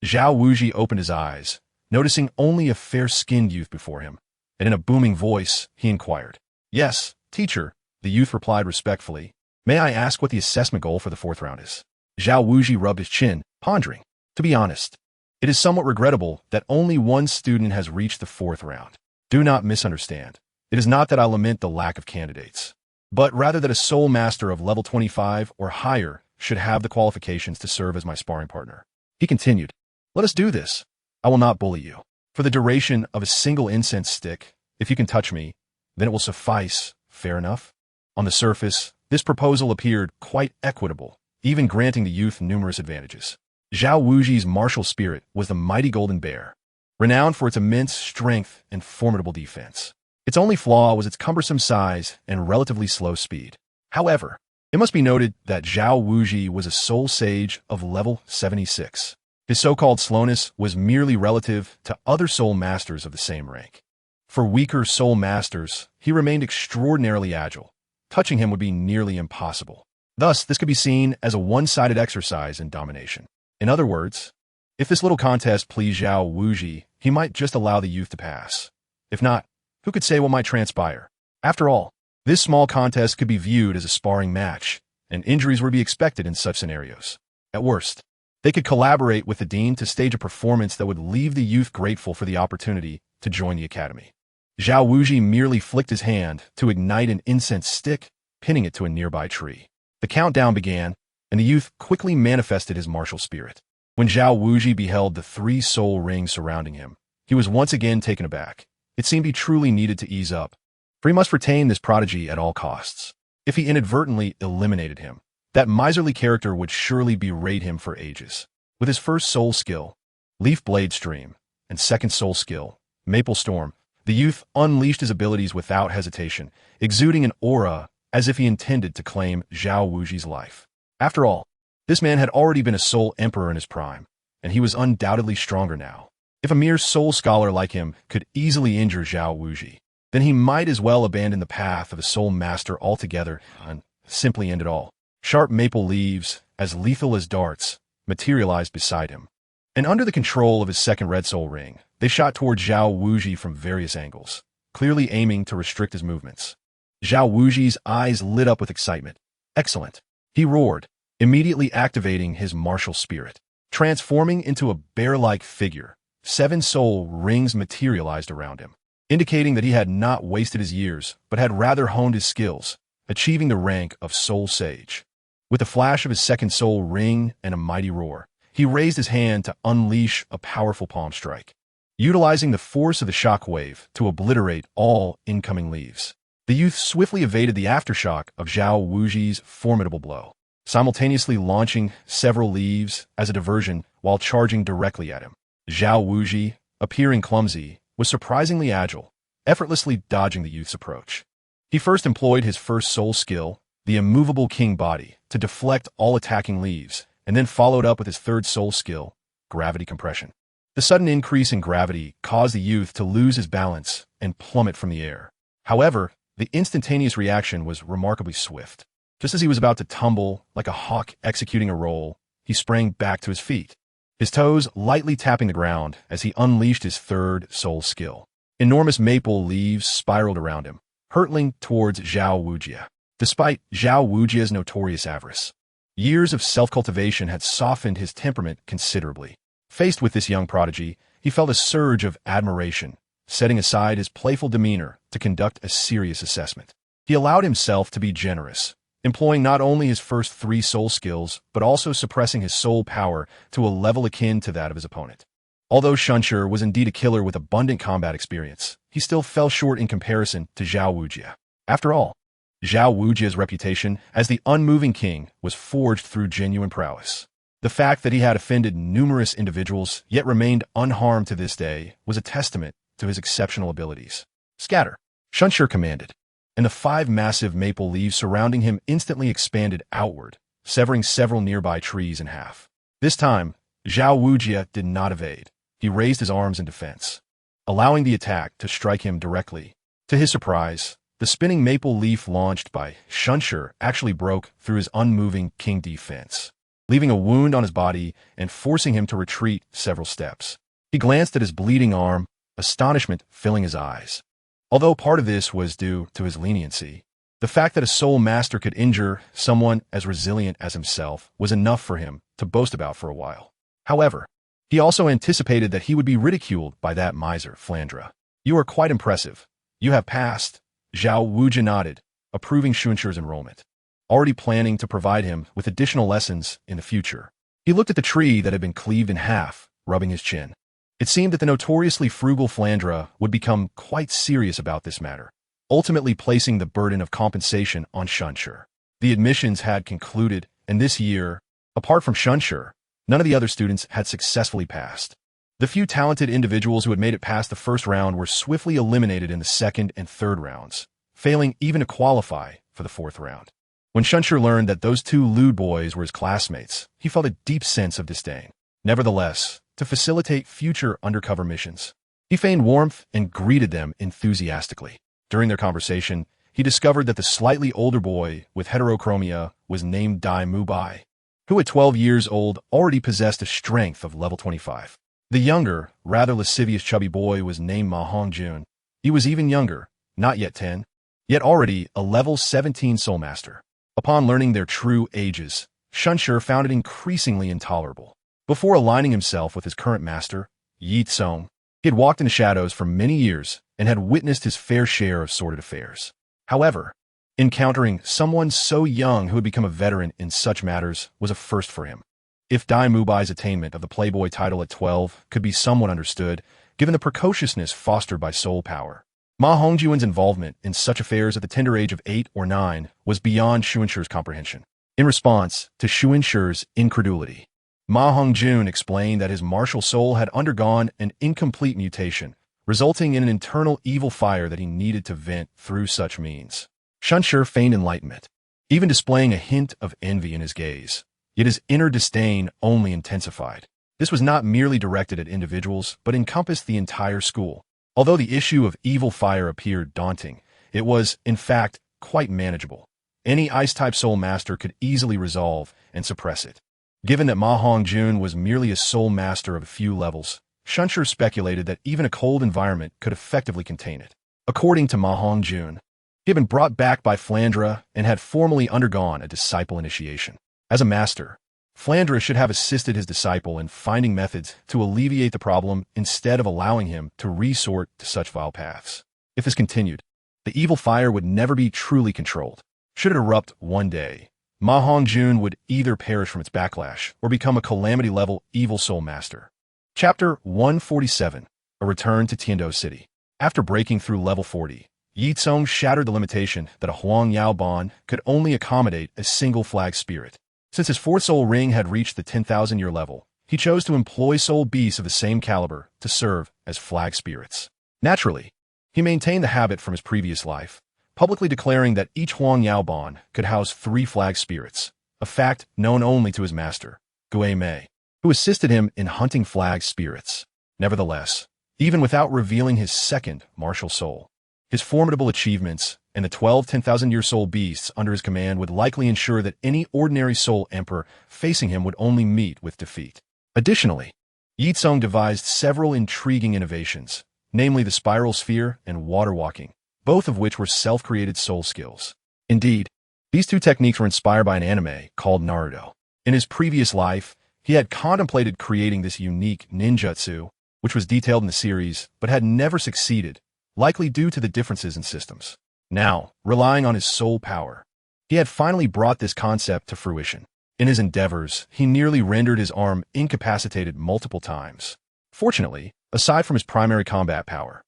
Zhao Wuji opened his eyes, noticing only a fair-skinned youth before him, and in a booming voice, he inquired. "Yes, teacher," the youth replied respectfully. "May I ask what the assessment goal for the fourth round is?" Zhao Wuji rubbed his chin, pondering. "To be honest, it is somewhat regrettable that only one student has reached the fourth round. Do not misunderstand. It is not that I lament the lack of candidates, but rather that a soul master of level 25 or higher should have the qualifications to serve as my sparring partner." He continued, "Let us do this. I will not bully you. For the duration of a single incense stick, if you can touch me, then it will suffice. Fair enough?" On the surface, this proposal appeared quite equitable, even granting the youth numerous advantages. Zhao Wuji's martial spirit was the mighty golden bear, renowned for its immense strength and formidable defense. Its only flaw was its cumbersome size and relatively slow speed. However, it must be noted that Zhao Wuji was a soul sage of level 76. His so-called slowness was merely relative to other soul masters of the same rank. For weaker soul masters, he remained extraordinarily agile. Touching him would be nearly impossible. Thus, this could be seen as a one-sided exercise in domination. In other words, if this little contest pleased Zhao Wuji, he might just allow the youth to pass. If not, who could say what might transpire? After all, this small contest could be viewed as a sparring match, and injuries were to be expected in such scenarios. At worst, they could collaborate with the dean to stage a performance that would leave the youth grateful for the opportunity to join the academy. Zhao Wuji merely flicked his hand to ignite an incense stick, pinning it to a nearby tree. The countdown began, and the youth quickly manifested his martial spirit. When Zhao Wuji beheld the 3 soul rings surrounding him, he was once again taken aback. It seemed he truly needed to ease up, for he must retain this prodigy at all costs. If he inadvertently eliminated him, that miserly character would surely berate him for ages. With his first soul skill, Leaf Blade Stream, and second soul skill, Maple Storm, the youth unleashed his abilities without hesitation, exuding an aura as if he intended to claim Zhao Wuji's life. After all, this man had already been a soul emperor in his prime, and he was undoubtedly stronger now. If a mere soul scholar like him could easily injure Zhao Wuji, then he might as well abandon the path of a soul master altogether and simply end it all. Sharp maple leaves, as lethal as darts, materialized beside him. And under the control of his second red soul ring, they shot toward Zhao Wuji from various angles, clearly aiming to restrict his movements. Zhao Wuji's eyes lit up with excitement. Excellent, he roared, immediately activating his martial spirit. Transforming into a bear-like figure, 7 soul rings materialized around him, indicating that he had not wasted his years, but had rather honed his skills, achieving the rank of soul sage. With a flash of his second soul ring and a mighty roar, he raised his hand to unleash a powerful palm strike, utilizing the force of the shock wave to obliterate all incoming leaves. The youth swiftly evaded the aftershock of Zhao Wuji's formidable blow, simultaneously launching several leaves as a diversion while charging directly at him. Zhao Wuji, appearing clumsy, was surprisingly agile, effortlessly dodging the youth's approach. He first employed his first soul skill, the immovable king body, to deflect all attacking leaves, and then followed up with his third soul skill, gravity compression. The sudden increase in gravity caused the youth to lose his balance and plummet from the air. However, the instantaneous reaction was remarkably swift. Just as he was about to tumble, like a hawk executing a roll, he sprang back to his feet, his toes lightly tapping the ground as he unleashed his third soul skill. Enormous maple leaves spiraled around him, hurtling towards Zhao Wujia. Despite Zhao Wujia's notorious avarice, years of self-cultivation had softened his temperament considerably. Faced with this young prodigy, he felt a surge of admiration, setting aside his playful demeanor to conduct a serious assessment. He allowed himself to be generous, employing not only his first 3 soul skills, but also suppressing his soul power to a level akin to that of his opponent. Although Shunshur was indeed a killer with abundant combat experience, he still fell short in comparison to Zhao Wujia. After all, Zhao Wujia's reputation as the unmoving king was forged through genuine prowess. The fact that he had offended numerous individuals yet remained unharmed to this day was a testament to his exceptional abilities. Scatter, Shunshur commanded, and the 5 massive maple leaves surrounding him instantly expanded outward, severing several nearby trees in half. This time, Zhao Wujia did not evade. He raised his arms in defense, allowing the attack to strike him directly. To his surprise, the spinning maple leaf launched by Shunshur actually broke through his unmoving king defense, leaving a wound on his body and forcing him to retreat several steps. He glanced at his bleeding arm, astonishment filling his eyes. Although part of this was due to his leniency, the fact that a soul master could injure someone as resilient as himself was enough for him to boast about for a while. However, he also anticipated that he would be ridiculed by that miser, Flandra. "You are quite impressive. You have passed." Zhao Wujia nodded, approving Shunshur's enrollment, already planning to provide him with additional lessons in the future. He looked at the tree that had been cleaved in half, rubbing his chin. It seemed that the notoriously frugal Flandra would become quite serious about this matter, ultimately placing the burden of compensation on Shunshur. The admissions had concluded, and this year, apart from Shunshur, none of the other students had successfully passed. The few talented individuals who had made it past the first round were swiftly eliminated in the second and third rounds, failing even to qualify for the fourth round. When Shunshur learned that those 2 lewd boys were his classmates, he felt a deep sense of disdain. Nevertheless, to facilitate future undercover missions, he feigned warmth and greeted them enthusiastically. During their conversation, he discovered that the slightly older boy with heterochromia was named Dai Mubai, who at 12 years old already possessed a strength of level 25. The younger, rather lascivious chubby boy was named Ma Hongjun. He was even younger, not yet 10, yet already a level 17 soul master. Upon learning their true ages, Shunshur found it increasingly intolerable. Before aligning himself with his current master, Ye Cong, he had walked in the shadows for many years and had witnessed his fair share of sordid affairs. However, encountering someone so young who had become a veteran in such matters was a first for him. If Dai Mubai's attainment of the Playboy title at 12 could be somewhat understood, given the precociousness fostered by soul power, Ma Hongjun's involvement in such affairs at the tender age of 8 or 9 was beyond Shunshur's comprehension. In response to Shunshur's incredulity, Ma Hongjun explained that his martial soul had undergone an incomplete mutation, resulting in an internal evil fire that he needed to vent through such means. Shunshur feigned enlightenment, even displaying a hint of envy in his gaze. Yet his inner disdain only intensified. This was not merely directed at individuals, but encompassed the entire school. Although the issue of evil fire appeared daunting, it was, in fact, quite manageable. Any ice-type soul master could easily resolve and suppress it. Given that Ma Hongjun was merely a soul master of a few levels, Shunshur speculated that even a cold environment could effectively contain it. According to Ma Hongjun, he had been brought back by Flandra and had formally undergone a disciple initiation. As a master, Flandra should have assisted his disciple in finding methods to alleviate the problem instead of allowing him to resort to such vile paths. If this continued, the evil fire would never be truly controlled. Should it erupt one day, Ma Hongjun would either perish from its backlash or become a calamity-level evil soul master. Chapter 147, A Return to Tiando City. After breaking through level 40, Ye Cong shattered the limitation that a Huang Yao Ban could only accommodate a single flag spirit. Since his fourth soul ring had reached the 10,000-year level, he chose to employ soul beasts of the same caliber to serve as flag spirits. Naturally, he maintained the habit from his previous life, publicly declaring that each Huang Yao Ban could house 3 flag spirits, a fact known only to his master, Gui Mei, who assisted him in hunting flag spirits. Nevertheless, even without revealing his second martial soul, his formidable achievements and the 12 10,000-year soul beasts under his command would likely ensure that any ordinary soul emperor facing him would only meet with defeat. Additionally, Ye Cong devised several intriguing innovations, namely the spiral sphere and water walking, both of which were self-created soul skills. Indeed, these 2 techniques were inspired by an anime called Naruto. In his previous life, he had contemplated creating this unique ninjutsu, which was detailed in the series, but had never succeeded, likely due to the differences in systems. Now, relying on his soul power, he had finally brought this concept to fruition. In his endeavors, he nearly rendered his arm incapacitated multiple times. Fortunately, aside from his primary combat power,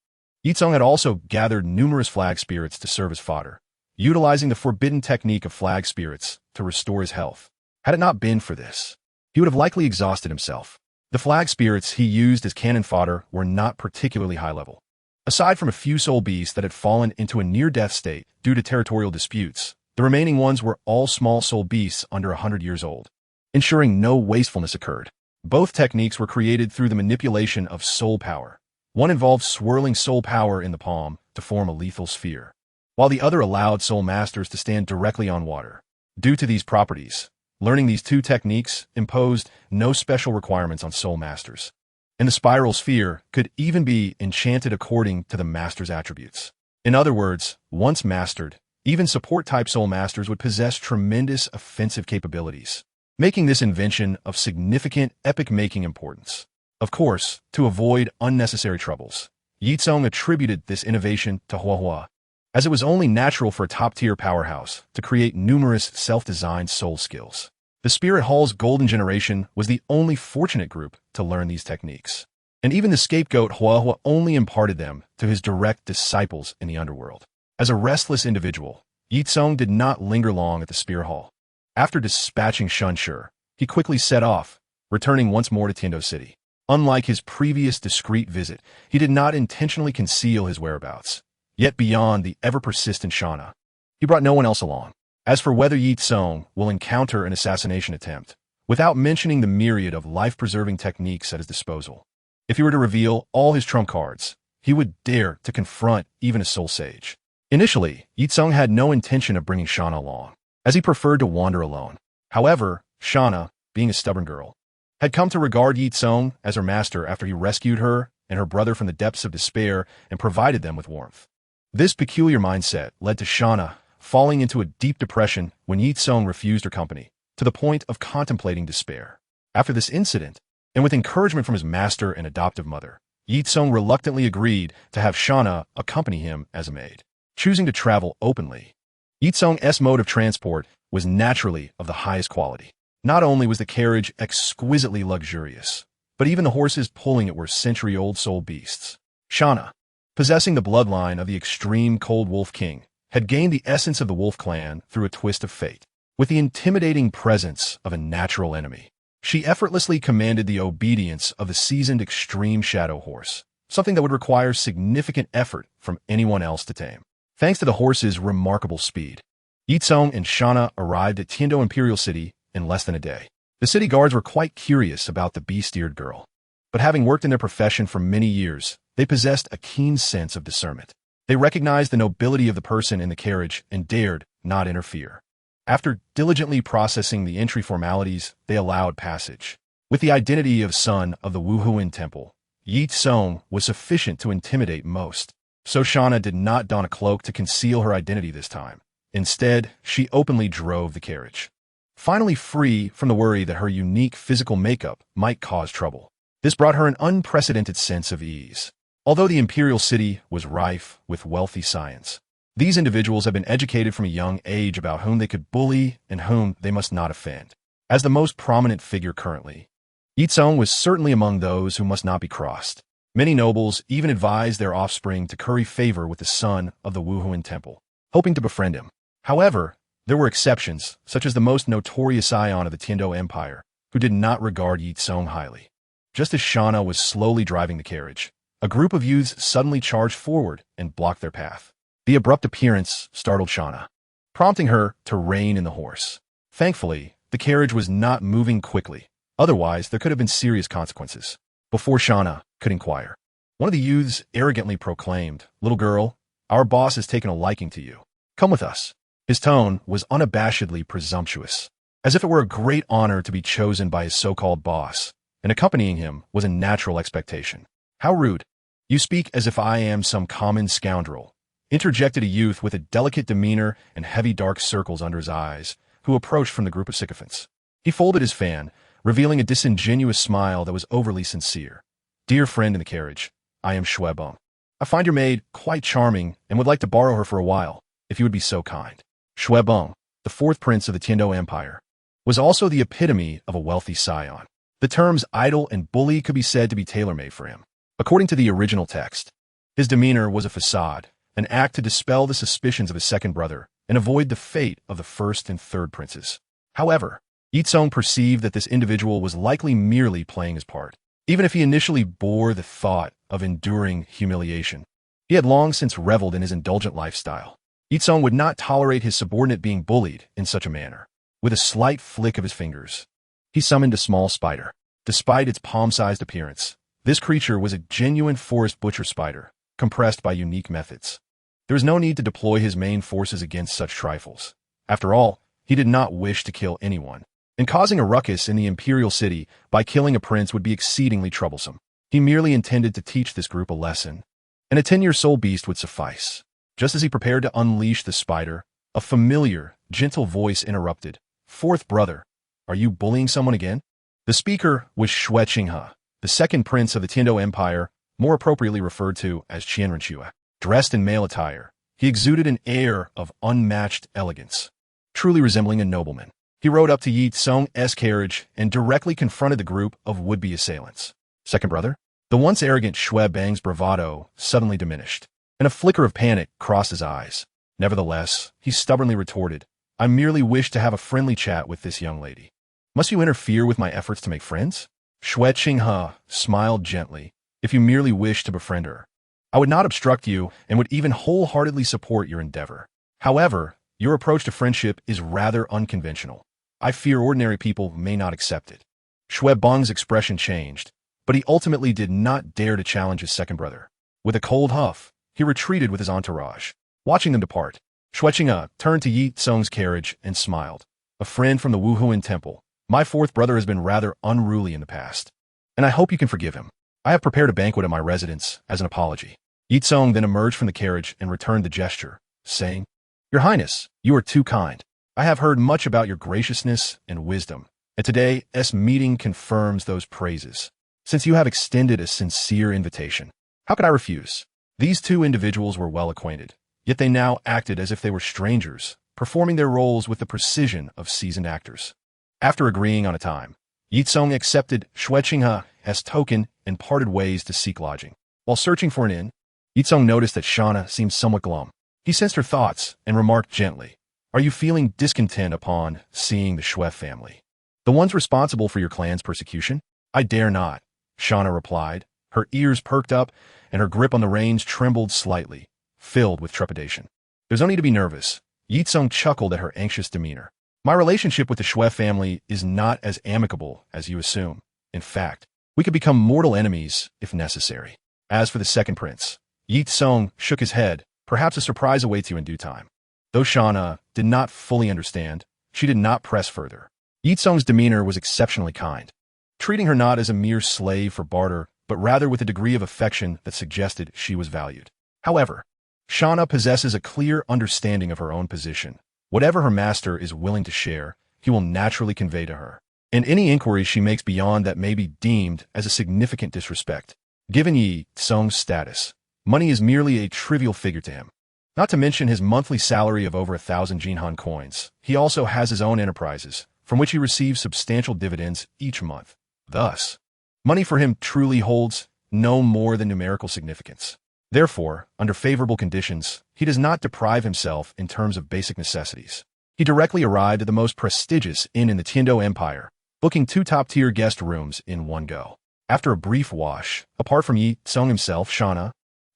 Ye Cong had also gathered numerous flag spirits to serve as fodder, utilizing the forbidden technique of flag spirits to restore his health. Had it not been for this, he would have likely exhausted himself. The flag spirits he used as cannon fodder were not particularly high level. Aside from a few soul beasts that had fallen into a near-death state due to territorial disputes, the remaining ones were all small soul beasts under 100 years old, ensuring no wastefulness occurred. Both techniques were created through the manipulation of soul power. One involved swirling soul power in the palm to form a lethal sphere, while the other allowed soul masters to stand directly on water. Due to these properties, learning these 2 techniques imposed no special requirements on soul masters, and the spiral sphere could even be enchanted according to the master's attributes. In other words, once mastered, even support-type soul masters would possess tremendous offensive capabilities, making this invention of significant epic-making importance. Of course, to avoid unnecessary troubles, Ye Cong attributed this innovation to Huahua, as it was only natural for a top-tier powerhouse to create numerous self-designed soul skills. The Spirit Hall's Golden Generation was the only fortunate group to learn these techniques, and even the scapegoat Huahua only imparted them to his direct disciples in the underworld. As a restless individual, Ye Cong did not linger long at the Spirit Hall. After dispatching Shun Shi, he quickly set off, returning once more to Tiando City. Unlike his previous discreet visit, he did not intentionally conceal his whereabouts. Yet beyond the ever-persistent Shauna, he brought no one else along. As for whether Ye Cong will encounter an assassination attempt, without mentioning the myriad of life-preserving techniques at his disposal, if he were to reveal all his trump cards, he would dare to confront even a soul sage. Initially, Ye Cong had no intention of bringing Shauna along, as he preferred to wander alone. However, Shauna, being a stubborn girl, had come to regard Ye Cong as her master after he rescued her and her brother from the depths of despair and provided them with warmth. This peculiar mindset led to Shauna falling into a deep depression when Ye Cong refused her company, to the point of contemplating despair. After this incident, and with encouragement from his master and adoptive mother, Ye Cong reluctantly agreed to have Shauna accompany him as a maid. Choosing to travel openly, Ye Cong's mode of transport was naturally of the highest quality. Not only was the carriage exquisitely luxurious, but even the horses pulling it were century-old soul beasts. Shauna, possessing the bloodline of the extreme Cold Wolf King, had gained the essence of the Wolf Clan through a twist of fate. With the intimidating presence of a natural enemy, she effortlessly commanded the obedience of the seasoned Extreme Shadow Horse, something that would require significant effort from anyone else to tame. Thanks to the horse's remarkable speed, Ye Cong and Shauna arrived at Tiando Imperial City in less than a day. The city guards were quite curious about the beast-eared girl, but having worked in their profession for many years, they possessed a keen sense of discernment. They recognized the nobility of the person in the carriage and dared not interfere. After diligently processing the entry formalities, they allowed passage. With the identity of son of the Wuhuan Temple, Ye Cong was sufficient to intimidate most. So Shauna did not don a cloak to conceal her identity this time. Instead, she openly drove the carriage, finally free from the worry that her unique physical makeup might cause trouble. This brought her an unprecedented sense of ease. Although the imperial city was rife with wealthy science, These individuals have been educated from a young age about whom they could bully and whom they must not offend. As the most prominent figure currently, Ye Cong was certainly among those who must not be crossed. Many nobles even advised their offspring to curry favor with the son of the Wuhuan temple, hoping to befriend him. However, there were exceptions, such as the most notorious scion of the Tiando Empire, who did not regard Ye Cong highly. Just as Shauna was slowly driving the carriage, a group of youths suddenly charged forward and blocked their path. The abrupt appearance startled Shauna, prompting her to rein in the horse. Thankfully, the carriage was not moving quickly. Otherwise, there could have been serious consequences. Before Shauna could inquire, one of the youths arrogantly proclaimed, "Little girl, our boss has taken a liking to you. Come with us." His tone was unabashedly presumptuous, as if it were a great honor to be chosen by his so-called boss, and accompanying him was a natural expectation. "How rude. You speak as if I am some common scoundrel," interjected a youth with a delicate demeanor and heavy dark circles under his eyes, who approached from the group of sycophants. He folded his fan, revealing a disingenuous smile that was overly sincere. "Dear friend in the carriage, I am Shui Beng. I find your maid quite charming and would like to borrow her for a while, if you would be so kind." Shui Beng, the fourth prince of the Tiando Empire, was also the epitome of a wealthy scion. The terms idle and bully could be said to be tailor-made for him. According to the original text, his demeanor was a facade, an act to dispel the suspicions of his second brother and avoid the fate of the first and third princes. However, Ye Cong perceived that this individual was likely merely playing his part. Even if he initially bore the thought of enduring humiliation, he had long since reveled in his indulgent lifestyle. Ye Cong would not tolerate his subordinate being bullied in such a manner. With a slight flick of his fingers, he summoned a small spider. Despite its palm-sized appearance, this creature was a genuine forest butcher spider, compressed by unique methods. There was no need to deploy his main forces against such trifles. After all, he did not wish to kill anyone, and causing a ruckus in the imperial city by killing a prince would be exceedingly troublesome. He merely intended to teach this group a lesson, and a 10-year-old beast would suffice. Just as he prepared to unleash the spider, a familiar, gentle voice interrupted. "Fourth brother, are you bullying someone again?" The speaker was Shui Qinghe, the second prince of the Tiando Empire, more appropriately referred to as Qianrenchua. Dressed in male attire, he exuded an air of unmatched elegance, truly resembling a nobleman. He rode up to Ye Cong's carriage and directly confronted the group of would-be assailants. "Second brother?" The once arrogant Shui Beng's bravado suddenly diminished, and a flicker of panic crossed his eyes. Nevertheless, he stubbornly retorted, "I merely wish to have a friendly chat with this young lady. Must you interfere with my efforts to make friends?" Shui Qinghe smiled gently. "If you merely wish to befriend her, I would not obstruct you and would even wholeheartedly support your endeavor. However, your approach to friendship is rather unconventional. I fear ordinary people may not accept it." Shui Beng's expression changed, but he ultimately did not dare to challenge his second brother. With a cold huff, he retreated with his entourage. Watching them depart, Shui Qinghe turned to Ye Cong's carriage and smiled. "A friend from the Wuhuan temple. My fourth brother has been rather unruly in the past, and I hope you can forgive him. I have prepared a banquet at my residence as an apology." Ye Cong then emerged from the carriage and returned the gesture, saying, "Your Highness, you are too kind. I have heard much about your graciousness and wisdom, and today's meeting confirms those praises. Since you have extended a sincere invitation, how could I refuse?" These two individuals were well acquainted, yet they now acted as if they were strangers, performing their roles with the precision of seasoned actors. After agreeing on a time, Ye Cong accepted Shui Qinghe as token and parted ways to seek lodging. While searching for an inn, Ye Cong noticed that Shauna seemed somewhat glum. He sensed her thoughts and remarked gently, "Are you feeling discontent upon seeing the Shui family? The ones responsible for your clan's persecution?" "I dare not," Shauna replied. Her ears perked up and her grip on the reins trembled slightly, filled with trepidation. "There's no need to be nervous." Ye Cong chuckled at her anxious demeanor. "My relationship with the Shui family is not as amicable as you assume. In fact, we could become mortal enemies if necessary." As for the second prince, Ye Cong shook his head. "Perhaps a surprise awaits you in due time." Though Shauna did not fully understand, she did not press further. Ye Cong's demeanor was exceptionally kind, treating her not as a mere slave for barter, but rather with a degree of affection that suggested she was valued. However, Shauna possesses a clear understanding of her own position. Whatever her master is willing to share, he will naturally convey to her, and any inquiry she makes beyond that may be deemed as a significant disrespect. Given Ye Cong's status, money is merely a trivial figure to him. Not to mention his monthly salary of over 1,000 Jinhan coins. He also has his own enterprises, from which he receives substantial dividends each month. Thus, money for him truly holds no more than numerical significance. Therefore, under favorable conditions, he does not deprive himself in terms of basic necessities. He directly arrived at the most prestigious inn in the Tiando Empire, booking 2 top-tier guest rooms in one go. After a brief wash, apart from Ye Cong himself, Shauna,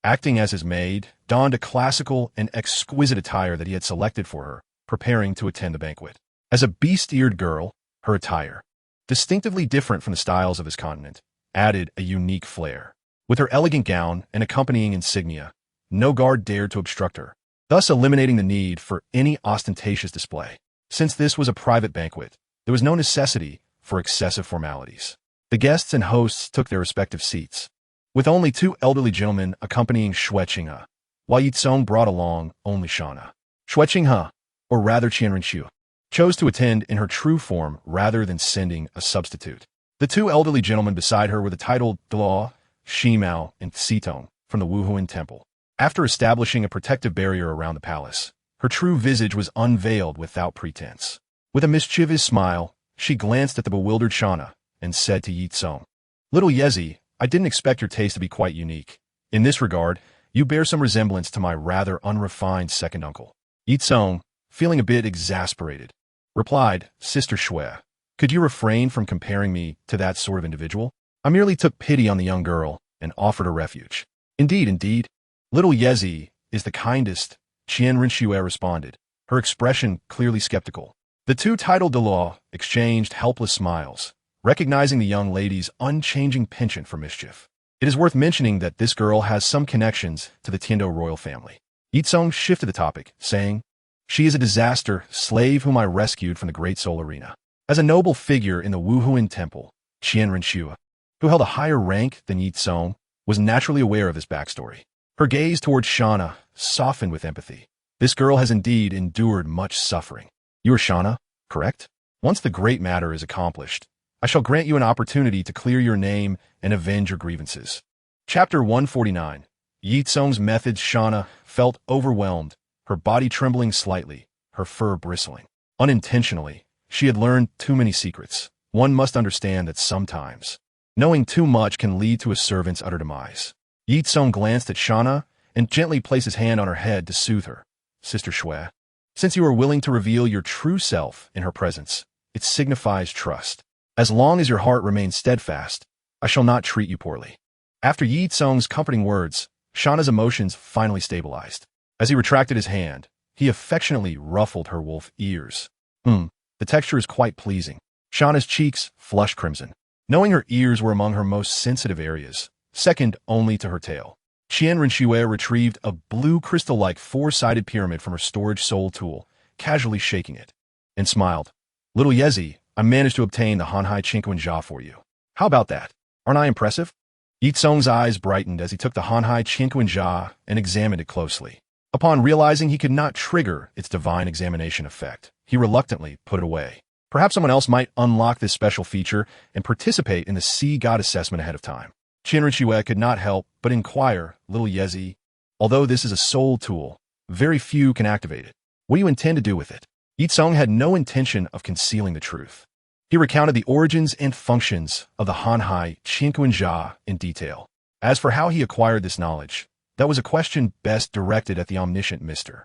acting as his maid, donned a classical and exquisite attire that he had selected for her, preparing to attend the banquet. As a beast-eared girl, her attire, distinctively different from the styles of his continent, added a unique flair. With her elegant gown and accompanying insignia, no guard dared to obstruct her, thus eliminating the need for any ostentatious display. Since this was a private banquet, there was no necessity for excessive formalities. The guests and hosts took their respective seats, with only 2 elderly gentlemen accompanying Shueqinghe, while Ye Cong brought along only Shauna. Shueqinghe, or rather Qianrenshu, chose to attend in her true form rather than sending a substitute. The 2 elderly gentlemen beside her were the titled Douluo, Shimao, and Sitong from the Wuhuan Temple. After establishing a protective barrier around the palace, her true visage was unveiled without pretense. With a mischievous smile, she glanced at the bewildered Shauna and said to Ye Cong, "Little Yezi, I didn't expect your taste to be quite unique. In this regard, you bear some resemblance to my rather unrefined second uncle." Ye Cong, feeling a bit exasperated, replied, "Sister Shui, could you refrain from comparing me to that sort of individual? I merely took pity on the young girl and offered her refuge." Indeed, little Yezi is the kindest," Qianrenshu responded, her expression clearly skeptical. The 2 titled Douluo exchanged helpless smiles, recognizing the young lady's unchanging penchant for mischief. It is worth mentioning that this girl has some connections to the Tiando royal family. Ye Cong shifted the topic, saying, "She is a disaster slave whom I rescued from the Great Soul Arena." As a noble figure in the Wuhuan Temple, Qianrenshu, who held a higher rank than Ye Cong, was naturally aware of this backstory. Her gaze towards Shauna softened with empathy. This girl has indeed endured much suffering. "You are Shauna, correct? Once the great matter is accomplished, I shall grant you an opportunity to clear your name and avenge your grievances." Chapter 149. Ye Cong's methods. Shauna felt overwhelmed, her body trembling slightly, her fur bristling. Unintentionally, she had learned too many secrets. One must understand that sometimes knowing too much can lead to a servant's utter demise. Ye Cong glanced at Shauna and gently placed his hand on her head to soothe her. "Sister Shui, since you are willing to reveal your true self in her presence, it signifies trust. As long as your heart remains steadfast, I shall not treat you poorly." After Ye Cong's comforting words, Shauna's emotions finally stabilized. As he retracted his hand, he affectionately ruffled her wolf ears. The texture is quite pleasing." Shauna's cheeks flushed crimson, knowing her ears were among her most sensitive areas, second only to her tail. Qianrenshu retrieved a blue crystal-like 4-sided pyramid from her storage soul tool, casually shaking it, and smiled. "Little Yezi, I managed to obtain the Hanhai Chinquanjia for you. How about that? Aren't I impressive?" Ye Cong's eyes brightened as he took the Hanhai Chinquanjia and examined it closely. Upon realizing he could not trigger its divine examination effect, he reluctantly put it away. Perhaps someone else might unlock this special feature and participate in the sea god assessment ahead of time. Qianrenshu could not help but inquire, "Little Yezi, although this is a soul tool, very few can activate it. What do you intend to do with it?" Ye Cong had no intention of concealing the truth. He recounted the origins and functions of the Hanhai Chinquanjia in detail. As for how he acquired this knowledge, that was a question best directed at the omniscient Mr.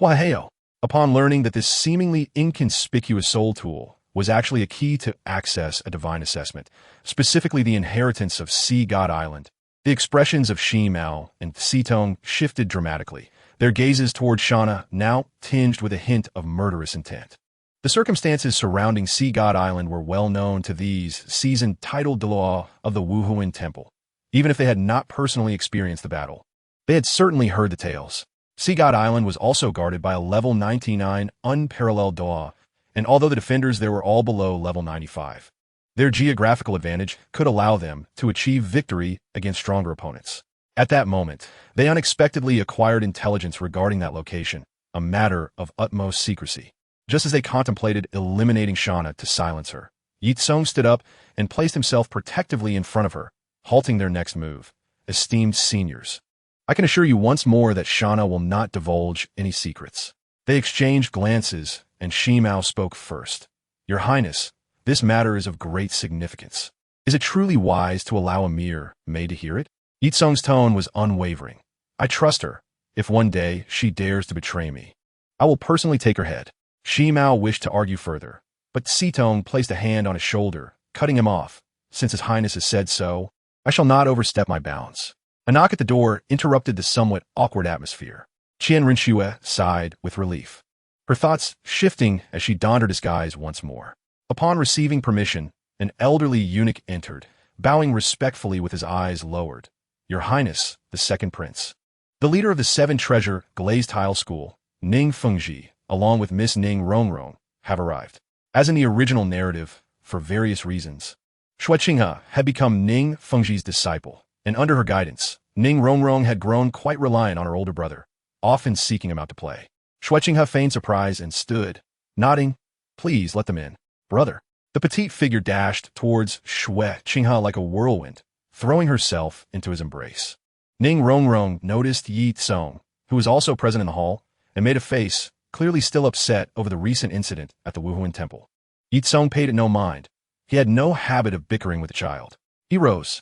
Huaheo. Upon learning that this seemingly inconspicuous soul tool was actually a key to access a divine assessment, specifically the inheritance of Sea God Island, the expressions of Shimao and Sitong shifted dramatically, their gazes toward Shauna now tinged with a hint of murderous intent. The circumstances surrounding Sea God Island were well known to these seasoned titled Douluo of the Wuhuan Temple. Even if they had not personally experienced the battle, they had certainly heard the tales. Sea God Island was also guarded by a level 99 unparalleled Douluo, and although the defenders there were all below level 95, their geographical advantage could allow them to achieve victory against stronger opponents. At that moment, they unexpectedly acquired intelligence regarding that location, a matter of utmost secrecy. Just as they contemplated eliminating Shauna to silence her, Ye Cong stood up and placed himself protectively in front of her, halting their next move. "Esteemed seniors, I can assure you once more that Shana will not divulge any secrets. They exchanged glances, and Shimao spoke first. Your Highness, this matter is of great significance. Is it truly wise to allow a mere maid to hear it? Ye Cong's tone was unwavering. I trust her. If one day she dares to betray me, I will personally take her head. Shimao wished to argue further, but Sitong placed a hand on his shoulder, cutting him off. Since His Highness has said so, I shall not overstep my bounds. A knock at the door interrupted the somewhat awkward atmosphere. Qian Rinxue sighed with relief, her thoughts shifting as she donned her disguise once more. Upon receiving permission, an elderly eunuch entered, bowing respectfully with his eyes lowered. Your Highness, the second prince. The leader of the Seven Treasure Glazed Tile School, Ning Fengji, along with Miss Ning Rongrong, have arrived. As in the original narrative, for various reasons, Xue Qinghe had become Ning Fengji's disciple, and under her guidance, Ning Rongrong had grown quite reliant on her older brother, often seeking him out to play. Xue Qinghe feigned surprise and stood, nodding. Please let them in, brother. The petite figure dashed towards Xue Qinghe like a whirlwind, throwing herself into his embrace. Ning Rongrong noticed Ye Cong, who was also present in the hall, and made a face, clearly still upset over the recent incident at the Wuhuan temple. Ye Cong paid it no mind. He had no habit of bickering with the child. He rose,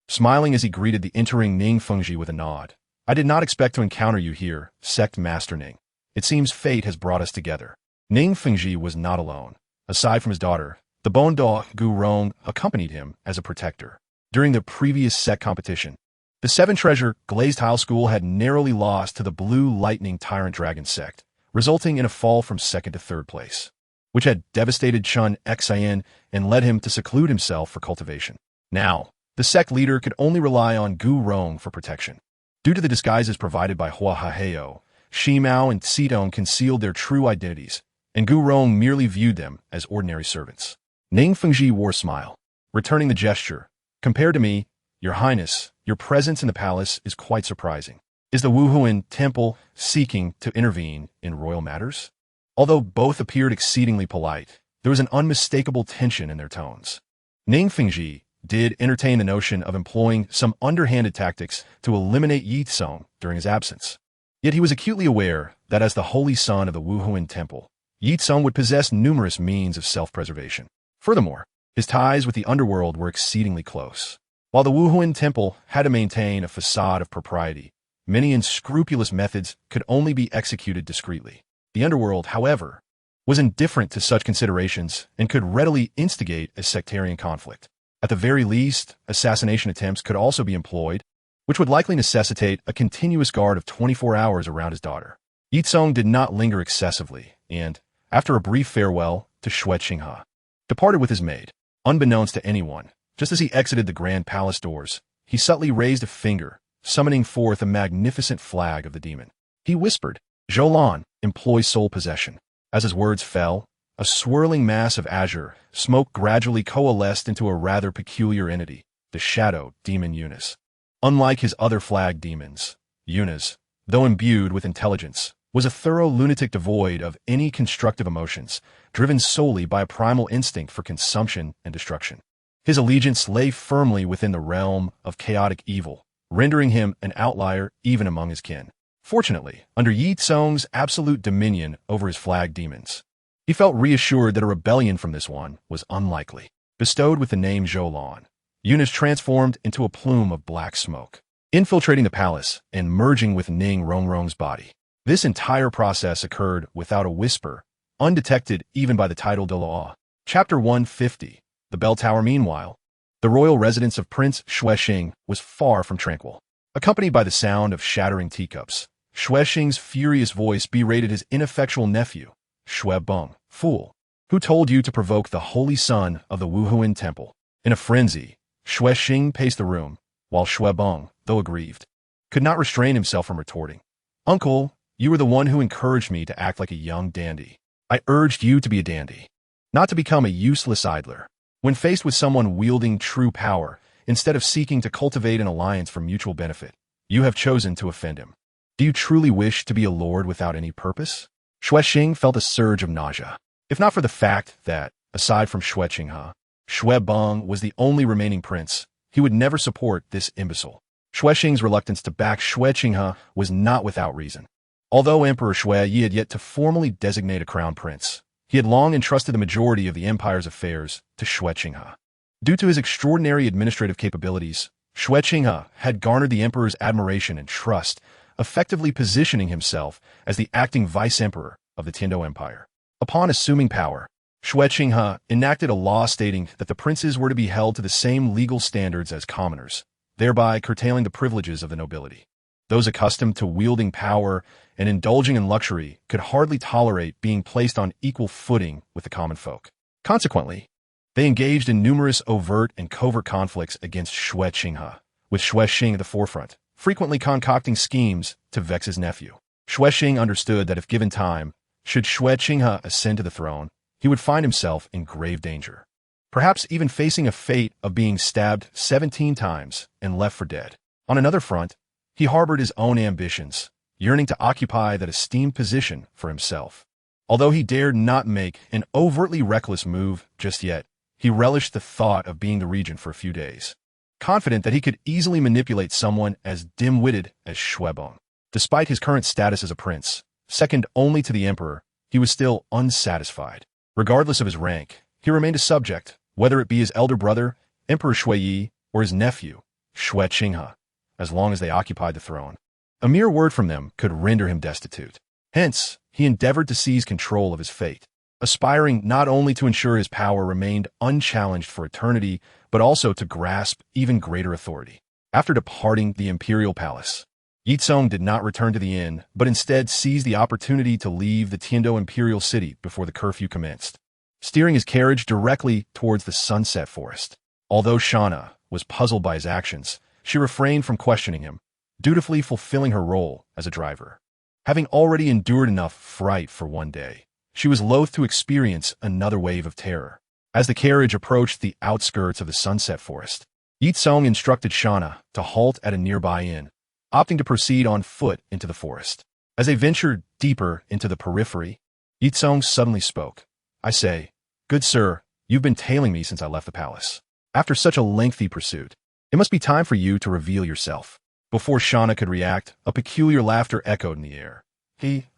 smiling as he greeted the entering Ning Fengji with a nod. I did not expect to encounter you here, Sect Master Ning. It seems fate has brought us together. Ning Fengji was not alone. Aside from his daughter, the Bon Dao Gu Rong accompanied him as a protector. During the previous sect competition, the Seven Treasure Glazed Tile School had narrowly lost to the Blue Lightning Tyrant Dragon Sect, resulting in a fall from second to third place, which had devastated Chun Xian and led him to seclude himself for cultivation. Now, the sect leader could only rely on Gu Rong for protection. Due to the disguises provided by Hua Haheo, Shimao and Sitong concealed their true identities, and Gu Rong merely viewed them as ordinary servants. Ning Fengji wore a smile, returning the gesture. Compared to me, Your Highness, your presence in the palace is quite surprising. Is the Wuhuan temple seeking to intervene in royal matters? Although both appeared exceedingly polite, there was an unmistakable tension in their tones. Ning Fengji did entertain the notion of employing some underhanded tactics to eliminate Ye Cong during his absence. Yet he was acutely aware that as the holy son of the Wuhuan temple, Ye Cong would possess numerous means of self-preservation. Furthermore, his ties with the underworld were exceedingly close. While the Wuhuan temple had to maintain a facade of propriety, many unscrupulous methods could only be executed discreetly. The underworld, however, was indifferent to such considerations and could readily instigate a sectarian conflict. At the very least, assassination attempts could also be employed, which would likely necessitate a continuous guard of 24 hours around his daughter. Ye Cong did not linger excessively, and, after a brief farewell to Xue Qinghe, departed with his maid. Unbeknownst to anyone, just as he exited the grand palace doors, he subtly raised a finger, summoning forth a magnificent flag of the demon. He whispered, Zhoulan, employ soul possession. As his words fell, a swirling mass of azure smoke gradually coalesced into a rather peculiar entity, the shadow demon Eunice. Unlike his other flag demons, Eunice, though imbued with intelligence, was a thorough lunatic devoid of any constructive emotions, driven solely by a primal instinct for consumption and destruction. His allegiance lay firmly within the realm of chaotic evil, rendering him an outlier even among his kin. Fortunately, under Ye Cong's absolute dominion over his flag demons, he felt reassured that a rebellion from this one was unlikely. Bestowed with the name Zhoulan, Eunice transformed into a plume of black smoke, infiltrating the palace and merging with Ning Rongrong's body. This entire process occurred without a whisper, undetected even by the title de law. Chapter 150. The Bell Tower. Meanwhile, the royal residence of Prince Xuexing was far from tranquil. Accompanied by the sound of shattering teacups, Xuexing's furious voice berated his ineffectual nephew, Xue Beng, fool, who told you to provoke the holy son of the Wuhuan temple. In a frenzy, Xuexing paced the room, while Xue Beng, though aggrieved, could not restrain himself from retorting. Uncle, you were the one who encouraged me to act like a young dandy. I urged you to be a dandy, not to become a useless idler. When faced with someone wielding true power, instead of seeking to cultivate an alliance for mutual benefit, you have chosen to offend him. Do you truly wish to be a lord without any purpose? Xuexing felt a surge of nausea. If not for the fact that, aside from Xue Qinghe, Xue Beng was the only remaining prince, he would never support this imbecile. Xuexing's reluctance to back Xue Qinghe was not without reason. Although Emperor Xue Yi had yet to formally designate a crown prince, he had long entrusted the majority of the empire's affairs to Xue Qinghe. Due to his extraordinary administrative capabilities, Xue Qinghe had garnered the emperor's admiration and trust, effectively positioning himself as the acting vice-emperor of the Tiando Empire. Upon assuming power, Xue Qinghe enacted a law stating that the princes were to be held to the same legal standards as commoners, thereby curtailing the privileges of the nobility. Those accustomed to wielding power and indulging in luxury could hardly tolerate being placed on equal footing with the common folk. Consequently, they engaged in numerous overt and covert conflicts against Xue Qinghe, with Xuexing at the forefront, frequently concocting schemes to vex his nephew. Xuexing understood that if given time, should Xue Qinghe ascend to the throne, he would find himself in grave danger, perhaps even facing a fate of being stabbed 17 times and left for dead. On another front, he harbored his own ambitions, yearning to occupy that esteemed position for himself. Although he dared not make an overtly reckless move just yet, he relished the thought of being the regent for a few days, confident that he could easily manipulate someone as dim-witted as Xuebong. Despite his current status as a prince, second only to the emperor, he was still unsatisfied. Regardless of his rank, he remained a subject, whether it be his elder brother, Emperor Shuiyi, or his nephew, Xue Qinghe, as long as they occupied the throne. A mere word from them could render him destitute. Hence, he endeavored to seize control of his fate, aspiring not only to ensure his power remained unchallenged for eternity, but also to grasp even greater authority. After departing the imperial palace, Ye Cong did not return to the inn, but instead seized the opportunity to leave the Tiando imperial city before the curfew commenced, steering his carriage directly towards the sunset forest. Although Shauna was puzzled by his actions, she refrained from questioning him, dutifully fulfilling her role as a driver. Having already endured enough fright for one day, she was loath to experience another wave of terror. As the carriage approached the outskirts of the sunset forest, Ye Cong instructed Shauna to halt at a nearby inn, opting to proceed on foot into the forest. As they ventured deeper into the periphery, Ye Cong suddenly spoke. "I say, good sir, you've been tailing me since I left the palace. After such a lengthy pursuit, it must be time for you to reveal yourself." Before Shauna could react, a peculiar laughter echoed in the air.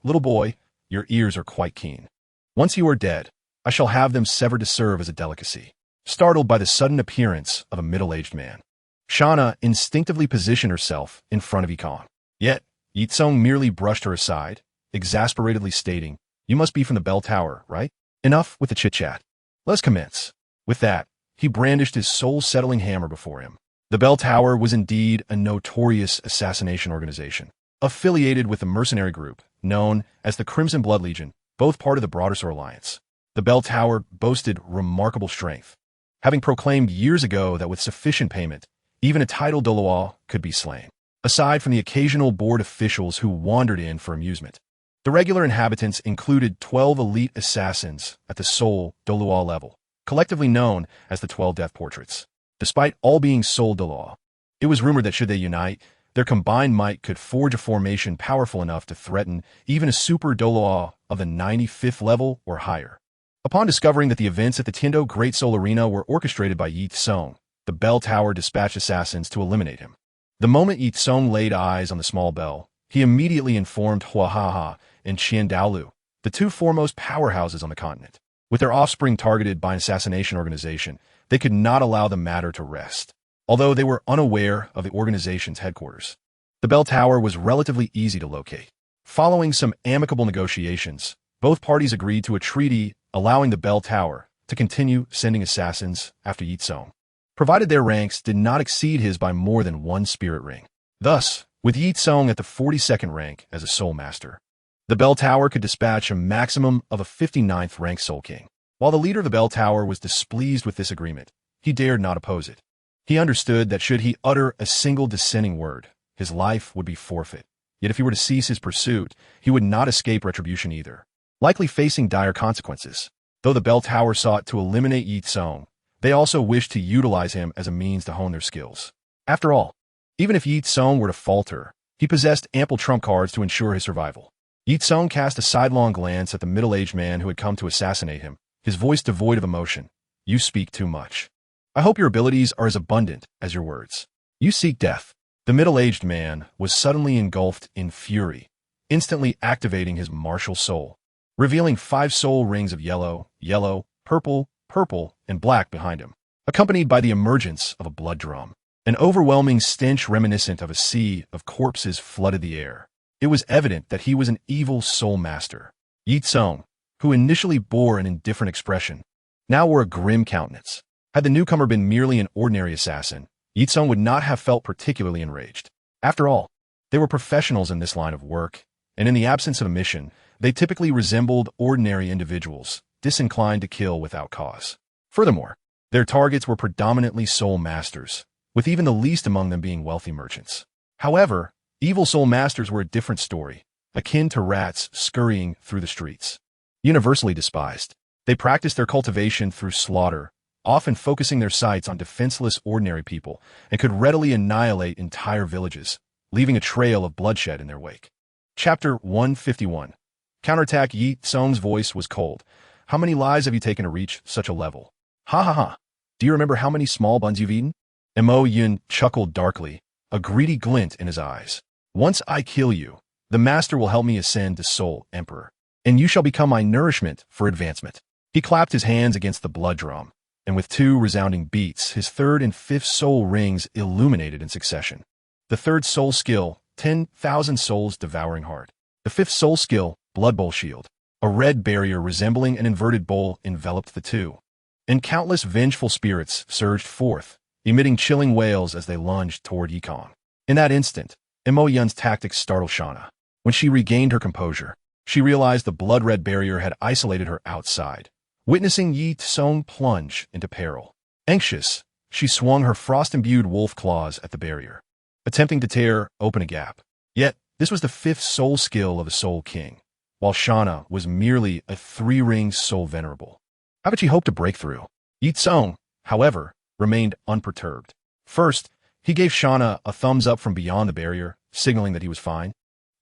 "Little boy, your ears are quite keen. Once you are dead, I shall have them severed to serve as a delicacy." Startled by the sudden appearance of a middle-aged man, Shauna instinctively positioned herself in front of Ye Cong. Yet, Ye Cong merely brushed her aside, exasperatedly stating, "You must be from the bell tower, right? Enough with the chit-chat. Let's commence." With that, he brandished his soul-settling hammer before him. The bell tower was indeed a notorious assassination organization, affiliated with the mercenary group known as the Crimson Blood Legion, both part of the Broadersor Alliance. The bell tower boasted remarkable strength, having proclaimed years ago that with sufficient payment, even a titled Douluo could be slain. Aside from the occasional board officials who wandered in for amusement, the regular inhabitants included 12 elite assassins at the Soul-Douluo level, collectively known as the 12 Death Portraits. Despite all being Soul-Douluo, it was rumored that should they unite, their combined might could forge a formation powerful enough to threaten even a super Douluo of the 95th level or higher. Upon discovering that the events at the Tiando Great Soul Arena were orchestrated by Ye Cong, the bell tower dispatched assassins to eliminate him. The moment Ye Cong laid eyes on the small bell, he immediately informed Huahaha and Qiandaolu, the two foremost powerhouses on the continent. With their offspring targeted by an assassination organization, they could not allow the matter to rest, although they were unaware of the organization's headquarters. The bell tower was relatively easy to locate. Following some amicable negotiations, both parties agreed to a treaty allowing the bell tower to continue sending assassins after Ye Cong, provided their ranks did not exceed his by more than one spirit ring. Thus, with Ye Cong at the 42nd rank as a Soul Master, the bell tower could dispatch a maximum of a 59th rank Soul King. While the leader of the bell tower was displeased with this agreement, he dared not oppose it. He understood that should he utter a single dissenting word, his life would be forfeit. Yet if he were to cease his pursuit, he would not escape retribution either, likely facing dire consequences. Though the bell tower sought to eliminate Ye Cong, they also wished to utilize him as a means to hone their skills. After all, even if Ye Cong were to falter, he possessed ample trump cards to ensure his survival. Ye Cong cast a sidelong glance at the middle-aged man who had come to assassinate him, his voice devoid of emotion. "You speak too much. I hope your abilities are as abundant as your words. You seek death." The The middle-aged man was suddenly engulfed in fury, instantly activating his martial soul, revealing 5 soul rings of yellow, yellow, purple, purple, and black behind him, accompanied by the emergence of a blood drum. An overwhelming stench reminiscent of a sea of corpses flooded the air. It was evident that he was an evil soul master. Ye Cong, who initially bore an indifferent expression, now wore a grim countenance. Had the newcomer been merely an ordinary assassin, Ye Cong would not have felt particularly enraged. After all, they were professionals in this line of work, and in the absence of a mission, they typically resembled ordinary individuals, disinclined to kill without cause. Furthermore, their targets were predominantly soul masters, with even the least among them being wealthy merchants. However, evil soul masters were a different story, akin to rats scurrying through the streets. Universally despised, they practiced their cultivation through slaughter, often focusing their sights on defenseless ordinary people, and could readily annihilate entire villages, leaving a trail of bloodshed in their wake. Chapter 151. Counterattack. Ye Cong's voice was cold. How many lives have you taken to reach such a level? Ha ha ha. Do you remember how many small buns you've eaten? Mo Yun chuckled darkly, a greedy glint in his eyes. Once I kill you, the master will help me ascend to Soul Emperor, and you shall become my nourishment for advancement. He clapped his hands against the blood drum, and with 2 resounding beats, his 3rd and 5th soul rings illuminated in succession. The 3rd soul skill, 10,000 souls devouring heart. The 5th soul skill, Blood Bowl Shield. A red barrier resembling an inverted bowl enveloped the 2. And countless vengeful spirits surged forth, emitting chilling wails as they lunged toward Ye Cong. In that instant, Mo Yun's tactics startled Shauna. When she regained her composure, she realized the blood-red barrier had isolated her outside, witnessing Ye Cong plunge into peril. Anxious, she swung her frost-imbued wolf claws at the barrier, attempting to tear open a gap. Yet, this was the 5th soul skill of a Soul King, while Shauna was merely a 3-ring soul venerable. How could she hope to break through? Ye Cong, however, remained unperturbed. First, he gave Shauna a thumbs up from beyond the barrier, signaling that he was fine,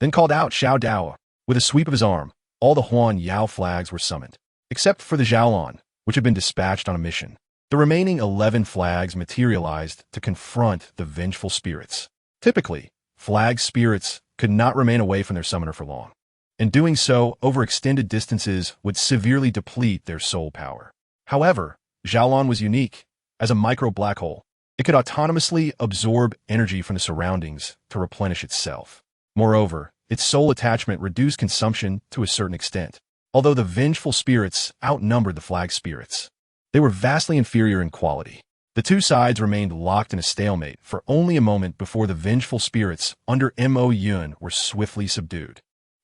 then called out Xiao Dao. With a sweep of his arm, all the Huan Yao flags were summoned, except for the Xiaolon, which had been dispatched on a mission. The remaining 11 flags materialized to confront the vengeful spirits. Typically, flag spirits could not remain away from their summoner for long, and doing so over extended distances would severely deplete their soul power. However, Xiaolon was unique. As a micro-black hole, it could autonomously absorb energy from the surroundings to replenish itself. Moreover, its soul attachment reduced consumption to a certain extent. Although the vengeful spirits outnumbered the flag spirits, they were vastly inferior in quality. The 2 sides remained locked in a stalemate for only a moment before the vengeful spirits under Mo Yun were swiftly subdued.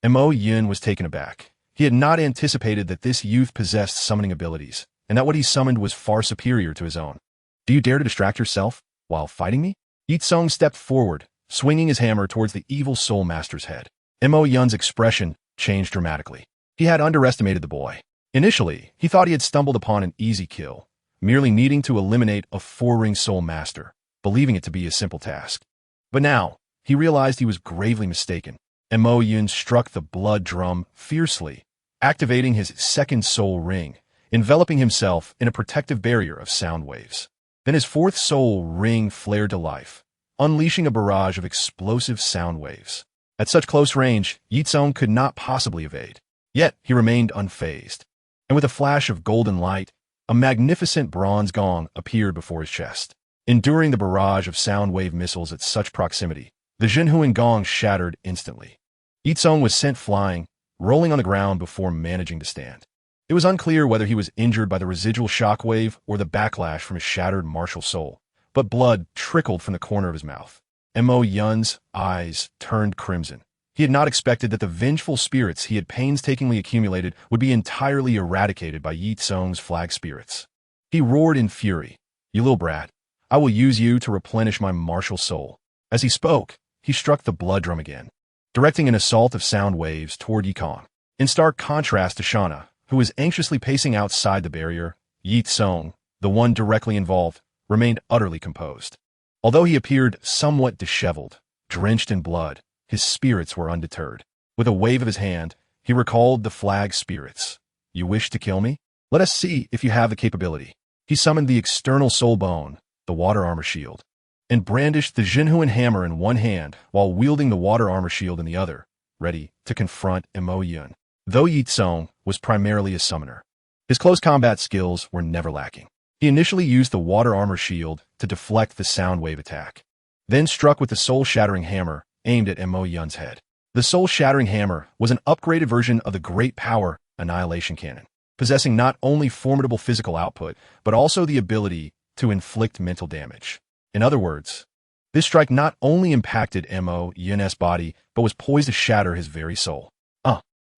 Mo Yun was taken aback. He had not anticipated that this youth possessed summoning abilities, and that what he summoned was far superior to his own. Do you dare to distract yourself while fighting me? Ye Cong stepped forward, swinging his hammer towards the evil soul master's head. Mo Yun's expression changed dramatically. He had underestimated the boy. Initially, he thought he had stumbled upon an easy kill, merely needing to eliminate a 4-ring soul master, believing it to be a simple task. But now, he realized he was gravely mistaken. Mo Yun struck the blood drum fiercely, activating his 2nd soul ring, enveloping himself in a protective barrier of sound waves. Then his 4th soul ring flared to life, unleashing a barrage of explosive sound waves. At such close range, Ye Cong could not possibly evade. Yet, he remained unfazed. And with a flash of golden light, a magnificent bronze gong appeared before his chest. Enduring the barrage of sound wave missiles at such proximity, the Jinhuan gong shattered instantly. Ye Cong was sent flying, rolling on the ground before managing to stand. It was unclear whether he was injured by the residual shockwave or the backlash from his shattered martial soul, but blood trickled from the corner of his mouth. Mo Yun's eyes turned crimson. He had not expected that the vengeful spirits he had painstakingly accumulated would be entirely eradicated by Ye Cong's flag spirits. He roared in fury, "You little brat, I will use you to replenish my martial soul." As he spoke, he struck the blood drum again, directing an assault of sound waves toward Ye Cong. In stark contrast to Shauna, who was anxiously pacing outside the barrier, Ye Cong, the one directly involved, remained utterly composed. Although he appeared somewhat disheveled, drenched in blood, his spirits were undeterred. With a wave of his hand, he recalled the flag spirits. "You wish to kill me? Let us see if you have the capability." He summoned the external soul bone, the water armor shield. and brandished the Jinhuan hammer in one hand while wielding the water armor shield in the other, ready to confront Mo Yun. Though Ye Cong was primarily a summoner, his close combat skills were never lacking. He initially used the water armor shield to deflect the sound wave attack, then struck with the soul-shattering hammer aimed at Mo Yun's head. The soul-shattering hammer was an upgraded version of the Great Power Annihilation Cannon, possessing not only formidable physical output, but also the ability to inflict mental damage. In other words, this strike not only impacted Mo Yun's body, but was poised to shatter his very soul.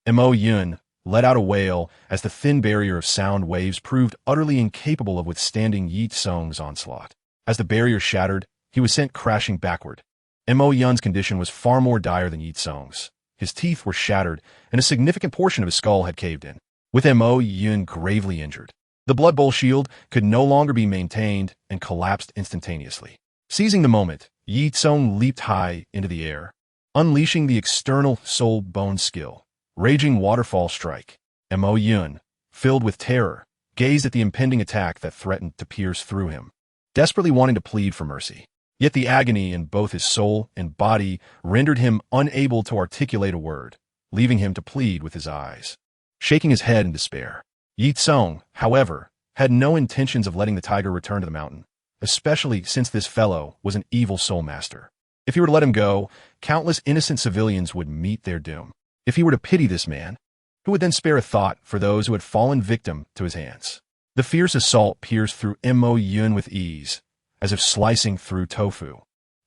Mo Yun let out a wail as the thin barrier of sound waves proved utterly incapable of withstanding Ye Cong's onslaught. As the barrier shattered, he was sent crashing backward. Mo Yun's condition was far more dire than Ye Cong's. His teeth were shattered, and a significant portion of his skull had caved in, with Mo Yun gravely injured. The Blood Bowl shield could no longer be maintained and collapsed instantaneously. Seizing the moment, Ye Cong leaped high into the air, unleashing the external soul bone skill. Raging Waterfall Strike. Mo Yun, filled with terror, gazed at the impending attack that threatened to pierce through him, desperately wanting to plead for mercy. Yet the agony in both his soul and body rendered him unable to articulate a word, leaving him to plead with his eyes, shaking his head in despair. Ye Cong, however, had no intentions of letting the tiger return to the mountain, especially since this fellow was an evil soul master. If he were to let him go, countless innocent civilians would meet their doom. If he were to pity this man, who would then spare a thought for those who had fallen victim to his hands? The fierce assault pierced through Mo Yun with ease, as if slicing through tofu,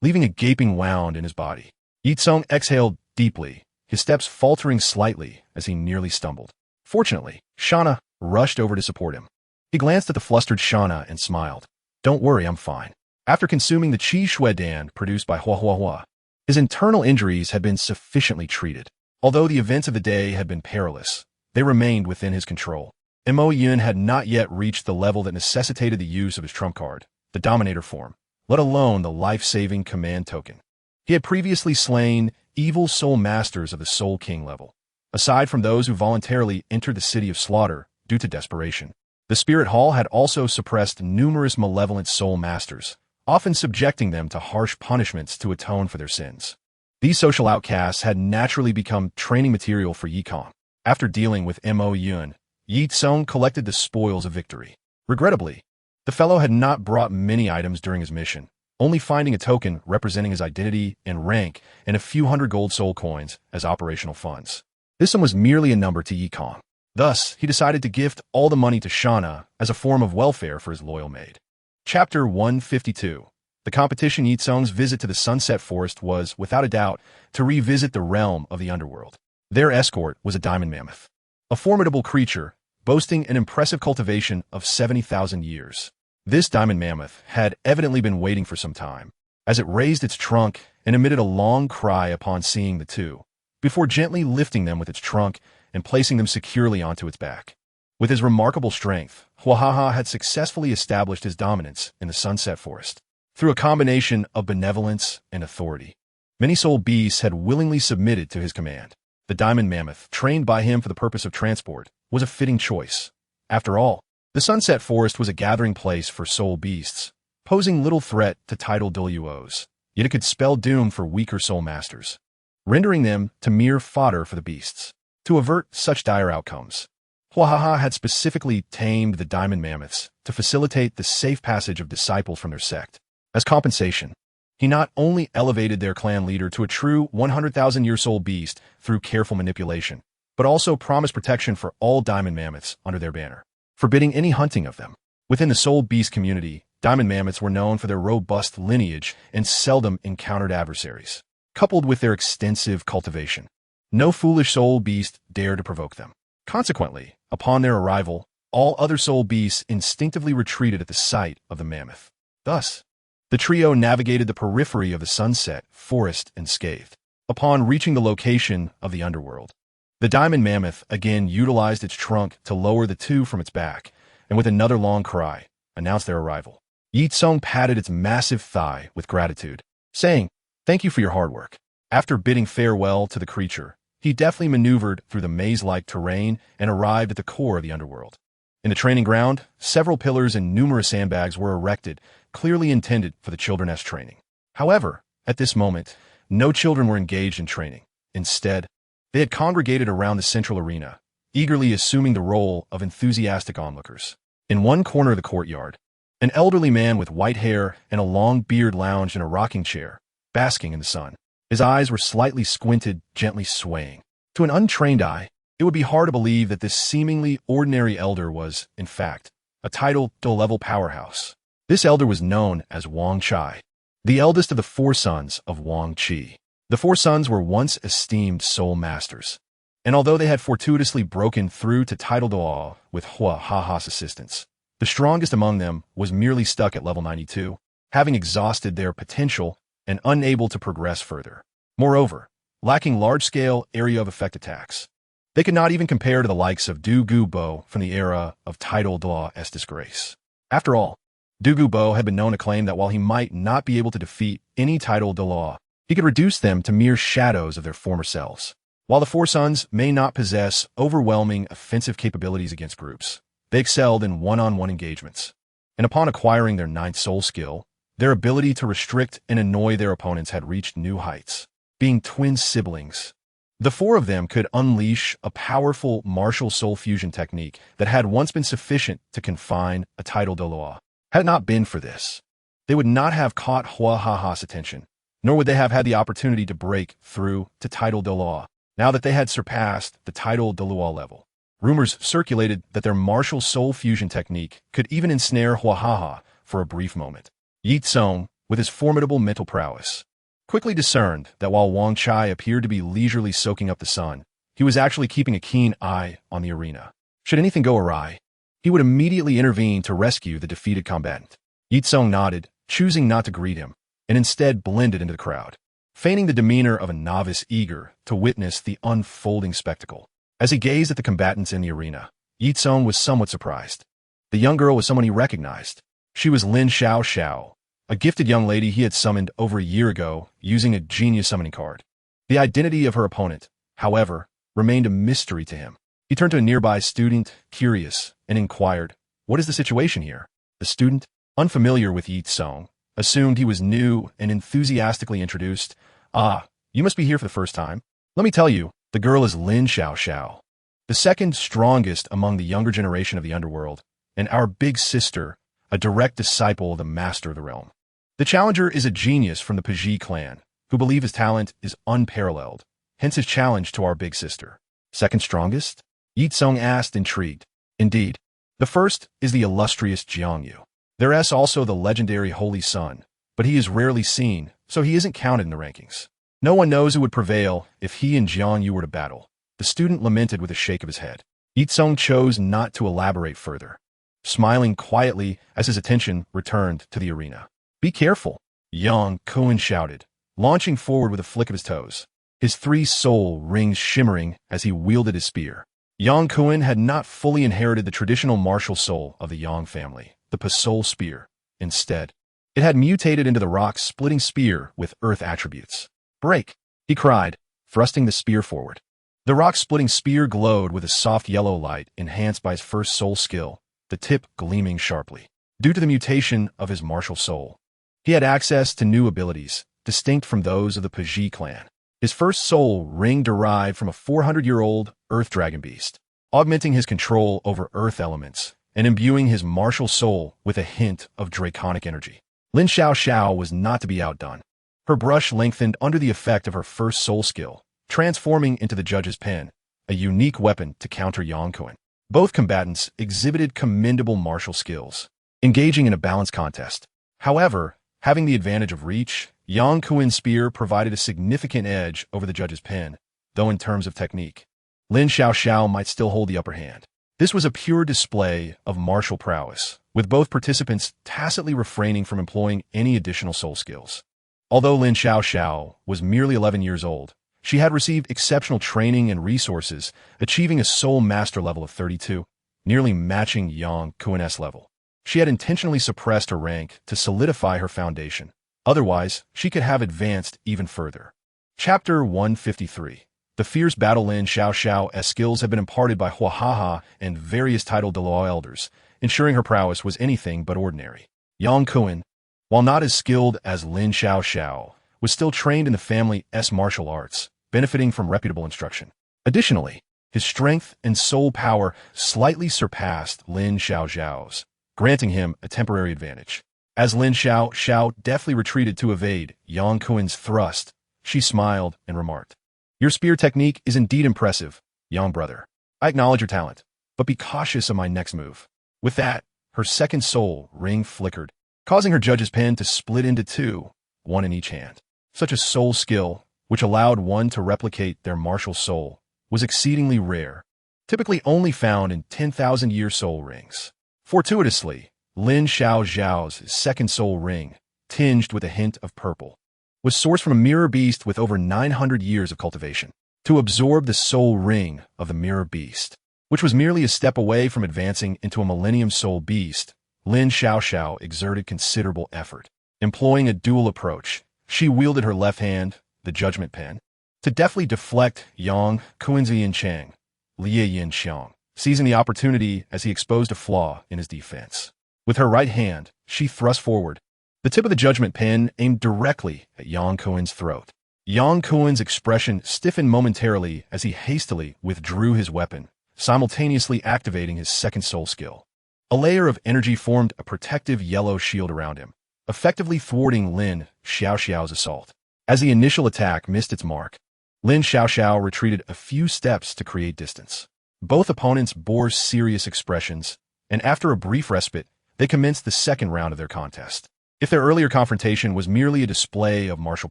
leaving a gaping wound in his body. Ye Cong exhaled deeply, his steps faltering slightly as he nearly stumbled. Fortunately, Shauna rushed over to support him. He glanced at the flustered Shauna and smiled. "Don't worry, I'm fine." After consuming the Qi Shui Dan produced by Hua, his internal injuries had been sufficiently treated. Although the events of the day had been perilous, they remained within his control. Mo Yun had not yet reached the level that necessitated the use of his trump card, the Dominator form, let alone the life-saving command token. He had previously slain evil soul masters of the Soul King level, aside from those who voluntarily entered the City of Slaughter due to desperation. The Spirit Hall had also suppressed numerous malevolent soul masters, often subjecting them to harsh punishments to atone for their sins. These social outcasts had naturally become training material for Ye Cong. After dealing with Mo Yun, Ye Cong collected the spoils of victory. Regrettably, the fellow had not brought many items during his mission, only finding a token representing his identity and rank and a few hundred gold soul coins as operational funds. This sum was merely a number to Ye Cong. Thus, he decided to gift all the money to Shauna as a form of welfare for his loyal maid. Chapter 152. The competition. Ye Cong's visit to the Sunset Forest was, without a doubt, to revisit the realm of the underworld. Their escort was a diamond mammoth, a formidable creature boasting an impressive cultivation of 70,000 years. This diamond mammoth had evidently been waiting for some time, as it raised its trunk and emitted a long cry upon seeing the two, before gently lifting them with its trunk and placing them securely onto its back. With his remarkable strength, Huahaha had successfully established his dominance in the Sunset Forest. Through a combination of benevolence and authority, many soul beasts had willingly submitted to his command. The diamond mammoth, trained by him for the purpose of transport, was a fitting choice. After all, the Sunset Forest was a gathering place for soul beasts, posing little threat to tidal Douluos, yet it could spell doom for weaker soul masters, rendering them to mere fodder for the beasts. To avert such dire outcomes, Huahaha had specifically tamed the diamond mammoths to facilitate the safe passage of disciples from their sect. As compensation, he not only elevated their clan leader to a true 100,000-year soul beast through careful manipulation, but also promised protection for all diamond mammoths under their banner, forbidding any hunting of them. Within the soul beast community, diamond mammoths were known for their robust lineage and seldom encountered adversaries. Coupled with their extensive cultivation, no foolish soul beast dared to provoke them. Consequently, upon their arrival, all other soul beasts instinctively retreated at the sight of the mammoth. Thus, the trio navigated the periphery of the Sunset Forest unscathed. Upon reaching the location of the underworld, the diamond mammoth again utilized its trunk to lower the two from its back, and with another long cry, announced their arrival. Ye Cong patted its massive thigh with gratitude, saying, "Thank you for your hard work." After bidding farewell to the creature, he deftly maneuvered through the maze-like terrain and arrived at the core of the underworld. In the training ground, several pillars and numerous sandbags were erected, clearly intended for the children's training. However, at this moment, no children were engaged in training. Instead, they had congregated around the central arena, eagerly assuming the role of enthusiastic onlookers. In one corner of the courtyard, an elderly man with white hair and a long beard lounged in a rocking chair, basking in the sun. His eyes were slightly squinted, gently swaying. To an untrained eye, it would be hard to believe that this seemingly ordinary elder was, in fact, a titled level powerhouse. This elder was known as Wang Chai, the eldest of the 4 sons of Wang Qi. The 4 sons were once esteemed soul masters, and although they had fortuitously broken through to title Douluo with Hua Haha's assistance, the strongest among them was merely stuck at level 92, having exhausted their potential and unable to progress further. Moreover, lacking large-scale area of effect attacks, they could not even compare to the likes of Du Gu Bo from the era of title Douluo's disgrace. After all, Du Gu Bo had been known to claim that while he might not be able to defeat any title Douluo, he could reduce them to mere shadows of their former selves. While the 4 sons may not possess overwhelming offensive capabilities against groups, they excelled in one-on-one engagements, and upon acquiring their 9th soul skill, their ability to restrict and annoy their opponents had reached new heights. Being twin siblings, the 4 of them could unleash a powerful martial soul fusion technique that had once been sufficient to confine a title Douluo. Had it not been for this, they would not have caught Hua Haha's attention, nor would they have had the opportunity to break through to title Douluo. Now that they had surpassed the title Douluo level, rumors circulated that their martial soul fusion technique could even ensnare Hua Haha for a brief moment. Ye Cong, with his formidable mental prowess, quickly discerned that while Wang Chai appeared to be leisurely soaking up the sun, he was actually keeping a keen eye on the arena. Should anything go awry, he would immediately intervene to rescue the defeated combatant. Ye Cong nodded, choosing not to greet him, and instead blended into the crowd, feigning the demeanor of a novice eager to witness the unfolding spectacle. As he gazed at the combatants in the arena, Ye Cong was somewhat surprised. The young girl was someone he recognized. She was Lin Xiao Xiao, a gifted young lady he had summoned over a year ago using a genius summoning card. The identity of her opponent, however, remained a mystery to him. He turned to a nearby student, curious, and inquired, "What is the situation here?" The student, unfamiliar with Ye Cong, assumed he was new and enthusiastically introduced, "Ah, you must be here for the first time. Let me tell you, the girl is Lin Xiao Xiao, the second strongest among the younger generation of the underworld, and our big sister, a direct disciple of the master of the realm. The challenger is a genius from the Piji clan, who believe his talent is unparalleled, hence his challenge to our big sister." "Second strongest?" Ye Cong asked, intrigued. "Indeed. The first is the illustrious Jiangyu. There is also the legendary Holy Sun, but he is rarely seen, so he isn't counted in the rankings. No one knows who would prevail if he and Jiangyu were to battle." The student lamented with a shake of his head. Ye Cong chose not to elaborate further, smiling quietly as his attention returned to the arena. "Be careful," Yang Kuan shouted, launching forward with a flick of his toes, his 3 soul rings shimmering as he wielded his spear. Yang Kuan had not fully inherited the traditional martial soul of the Yang family, the Pasol spear. Instead, it had mutated into the rock-splitting spear with earth attributes. "Break!" he cried, thrusting the spear forward. The rock-splitting spear glowed with a soft yellow light enhanced by his first soul skill, the tip gleaming sharply. Due to the mutation of his martial soul, he had access to new abilities, distinct from those of the Piji clan. His first soul ring derived from a 400-year-old earth dragon beast, augmenting his control over earth elements and imbuing his martial soul with a hint of draconic energy. Lin Xiao Xiao was not to be outdone. Her brush lengthened under the effect of her first soul skill, transforming into the judge's pen, a unique weapon to counter Yang Kuan. Both combatants exhibited commendable martial skills, engaging in a balanced contest. However, having the advantage of reach, Yang Kuan's spear provided a significant edge over the judge's pen, though in terms of technique, Lin Xiao Xiao might still hold the upper hand. This was a pure display of martial prowess, with both participants tacitly refraining from employing any additional soul skills. Although Lin Xiao Xiao was merely 11 years old, she had received exceptional training and resources, achieving a soul master level of 32, nearly matching Yang Kuan's level. She had intentionally suppressed her rank to solidify her foundation. Otherwise, she could have advanced even further. Chapter 153. The fierce battle Lin Xiaoxiao's skills have been imparted by Huahaha and various titled Douluo elders, ensuring her prowess was anything but ordinary. Yang Kuan, while not as skilled as Lin Xiaoxiao, was still trained in the family's martial arts, benefiting from reputable instruction. Additionally, his strength and soul power slightly surpassed Lin Xiaoxiao's, granting him a temporary advantage. As Lin Xiaoxiao deftly retreated to evade Yang Kuan's thrust, she smiled and remarked, "Your spear technique is indeed impressive, young brother. I acknowledge your talent, but be cautious of my next move." With that, her second soul ring flickered, causing her judge's pen to split into two, one in each hand. Such a soul skill, which allowed one to replicate their martial soul, was exceedingly rare, typically only found in 10,000-year soul rings. Fortuitously, Lin Xiaoxiao's second soul ring, tinged with a hint of purple, was sourced from a mirror beast with over 900 years of cultivation. To absorb the soul ring of the mirror beast, which was merely a step away from advancing into a millennium soul beast, Lin Xiaoxiao exerted considerable effort. Employing a dual approach, she wielded her left hand, the judgment pen, to deftly deflect Yang Kuan's Yin Chang, Liye Yin Xiang, seizing the opportunity as he exposed a flaw in his defense. With her right hand, she thrust forward, the tip of the judgment pen aimed directly at Yang Kuan's throat. Yang Kuan's expression stiffened momentarily as he hastily withdrew his weapon, simultaneously activating his second soul skill. A layer of energy formed a protective yellow shield around him, effectively thwarting Lin Xiaoxiao's assault. As the initial attack missed its mark, Lin Xiaoxiao retreated a few steps to create distance. Both opponents bore serious expressions, and after a brief respite, they commenced the second round of their contest. If their earlier confrontation was merely a display of martial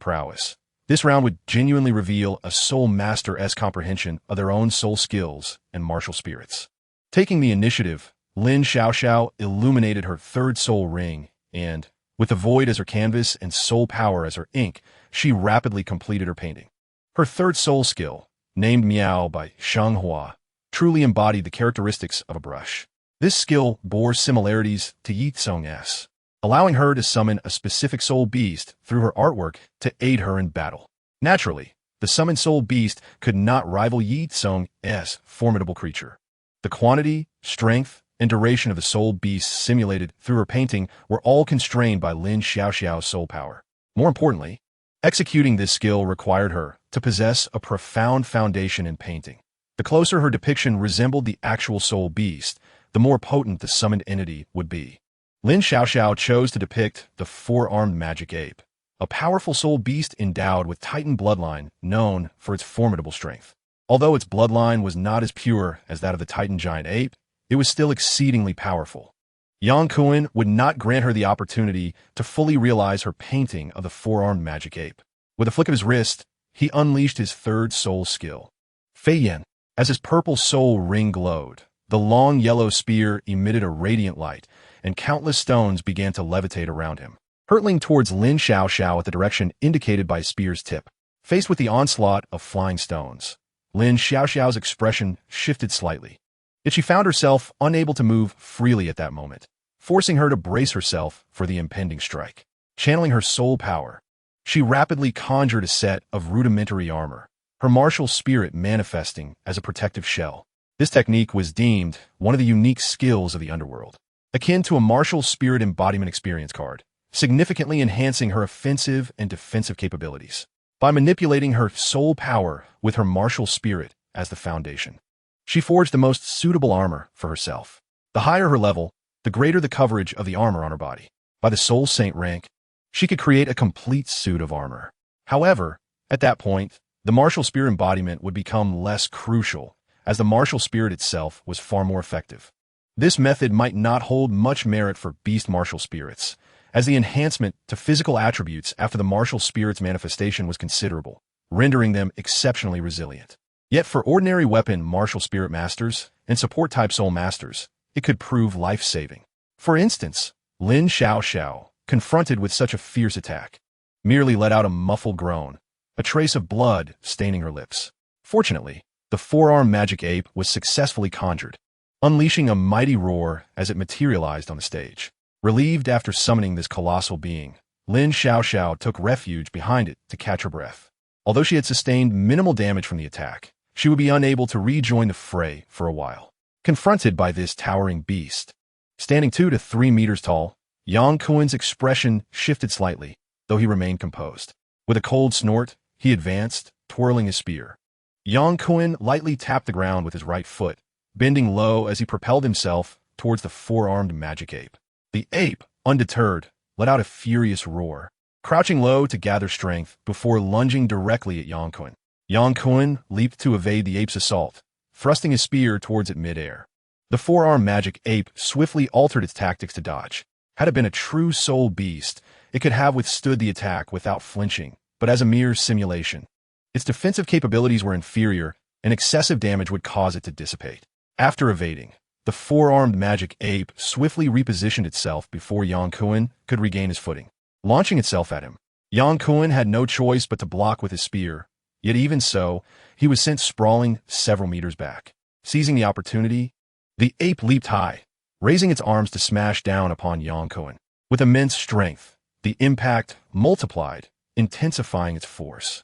prowess, this round would genuinely reveal a soul master's comprehension of their own soul skills and martial spirits. Taking the initiative, Lin Xiaoxiao illuminated her third soul ring, and, with the void as her canvas and soul power as her ink, she rapidly completed her painting. Her third soul skill, named Miao by Sheng Hua, truly embodied the characteristics of a brush. This skill bore similarities to Ye Cong's, allowing her to summon a specific soul beast through her artwork to aid her in battle. Naturally, the summoned soul beast could not rival Ye Cong's formidable creature. The quantity, strength, and duration of the soul beast simulated through her painting were all constrained by Lin Xiaoxiao's soul power. More importantly, executing this skill required her to possess a profound foundation in painting. The closer her depiction resembled the actual soul beast, the more potent the summoned entity would be. Lin Xiaoxiao chose to depict the four-armed magic ape, a powerful soul beast endowed with Titan bloodline known for its formidable strength. Although its bloodline was not as pure as that of the Titan giant ape, it was still exceedingly powerful. Yang Kuan would not grant her the opportunity to fully realize her painting of the four-armed magic ape. With a flick of his wrist, he unleashed his third soul skill, Fei Yan. As his purple soul ring glowed, the long yellow spear emitted a radiant light, and countless stones began to levitate around him, hurtling towards Lin Xiaoxiao at the direction indicated by spear's tip. Faced with the onslaught of flying stones, Lin Xiaoxiao's expression shifted slightly. Yet she found herself unable to move freely at that moment, forcing her to brace herself for the impending strike. Channeling her soul power, she rapidly conjured a set of rudimentary armor, her martial spirit manifesting as a protective shell. This technique was deemed one of the unique skills of the underworld, akin to a martial spirit embodiment experience card, significantly enhancing her offensive and defensive capabilities. By manipulating her soul power with her martial spirit as the foundation, she forged the most suitable armor for herself. The higher her level, the greater the coverage of the armor on her body. By the Soul Saint rank, she could create a complete suit of armor. However, at that point, the martial spirit embodiment would become less crucial, as the martial spirit itself was far more effective. This method might not hold much merit for beast martial spirits, as the enhancement to physical attributes after the martial spirit's manifestation was considerable, rendering them exceptionally resilient. Yet for ordinary weapon martial spirit masters and support-type soul masters, it could prove life-saving. For instance, Lin Xiaoxiao, confronted with such a fierce attack, merely let out a muffled groan, a trace of blood staining her lips. Fortunately, the four-armed magic ape was successfully conjured, unleashing a mighty roar as it materialized on the stage. Relieved after summoning this colossal being, Lin Xiaoxiao took refuge behind it to catch her breath. Although she had sustained minimal damage from the attack, she would be unable to rejoin the fray for a while. Confronted by this towering beast, standing 2 to 3 meters tall, Yang Kuen's expression shifted slightly, though he remained composed. With a cold snort, he advanced, twirling his spear. Yang Kuen lightly tapped the ground with his right foot, bending low as he propelled himself towards the four-armed magic ape. The ape, undeterred, let out a furious roar, crouching low to gather strength before lunging directly at Yang Kuen. Yang Kuen leaped to evade the ape's assault, thrusting his spear towards it mid-air. The four-armed magic ape swiftly altered its tactics to dodge. Had it been a true soul beast, it could have withstood the attack without flinching, but as a mere simulation. Its defensive capabilities were inferior, and excessive damage would cause it to dissipate. After evading, the four-armed magic ape swiftly repositioned itself before Yang Kuen could regain his footing. Launching itself at him, Yang Kuen had no choice but to block with his spear, yet even so, he was sent sprawling several meters back. Seizing the opportunity, the ape leaped high, raising its arms to smash down upon Yang Kuen. With immense strength, the impact multiplied, intensifying its force.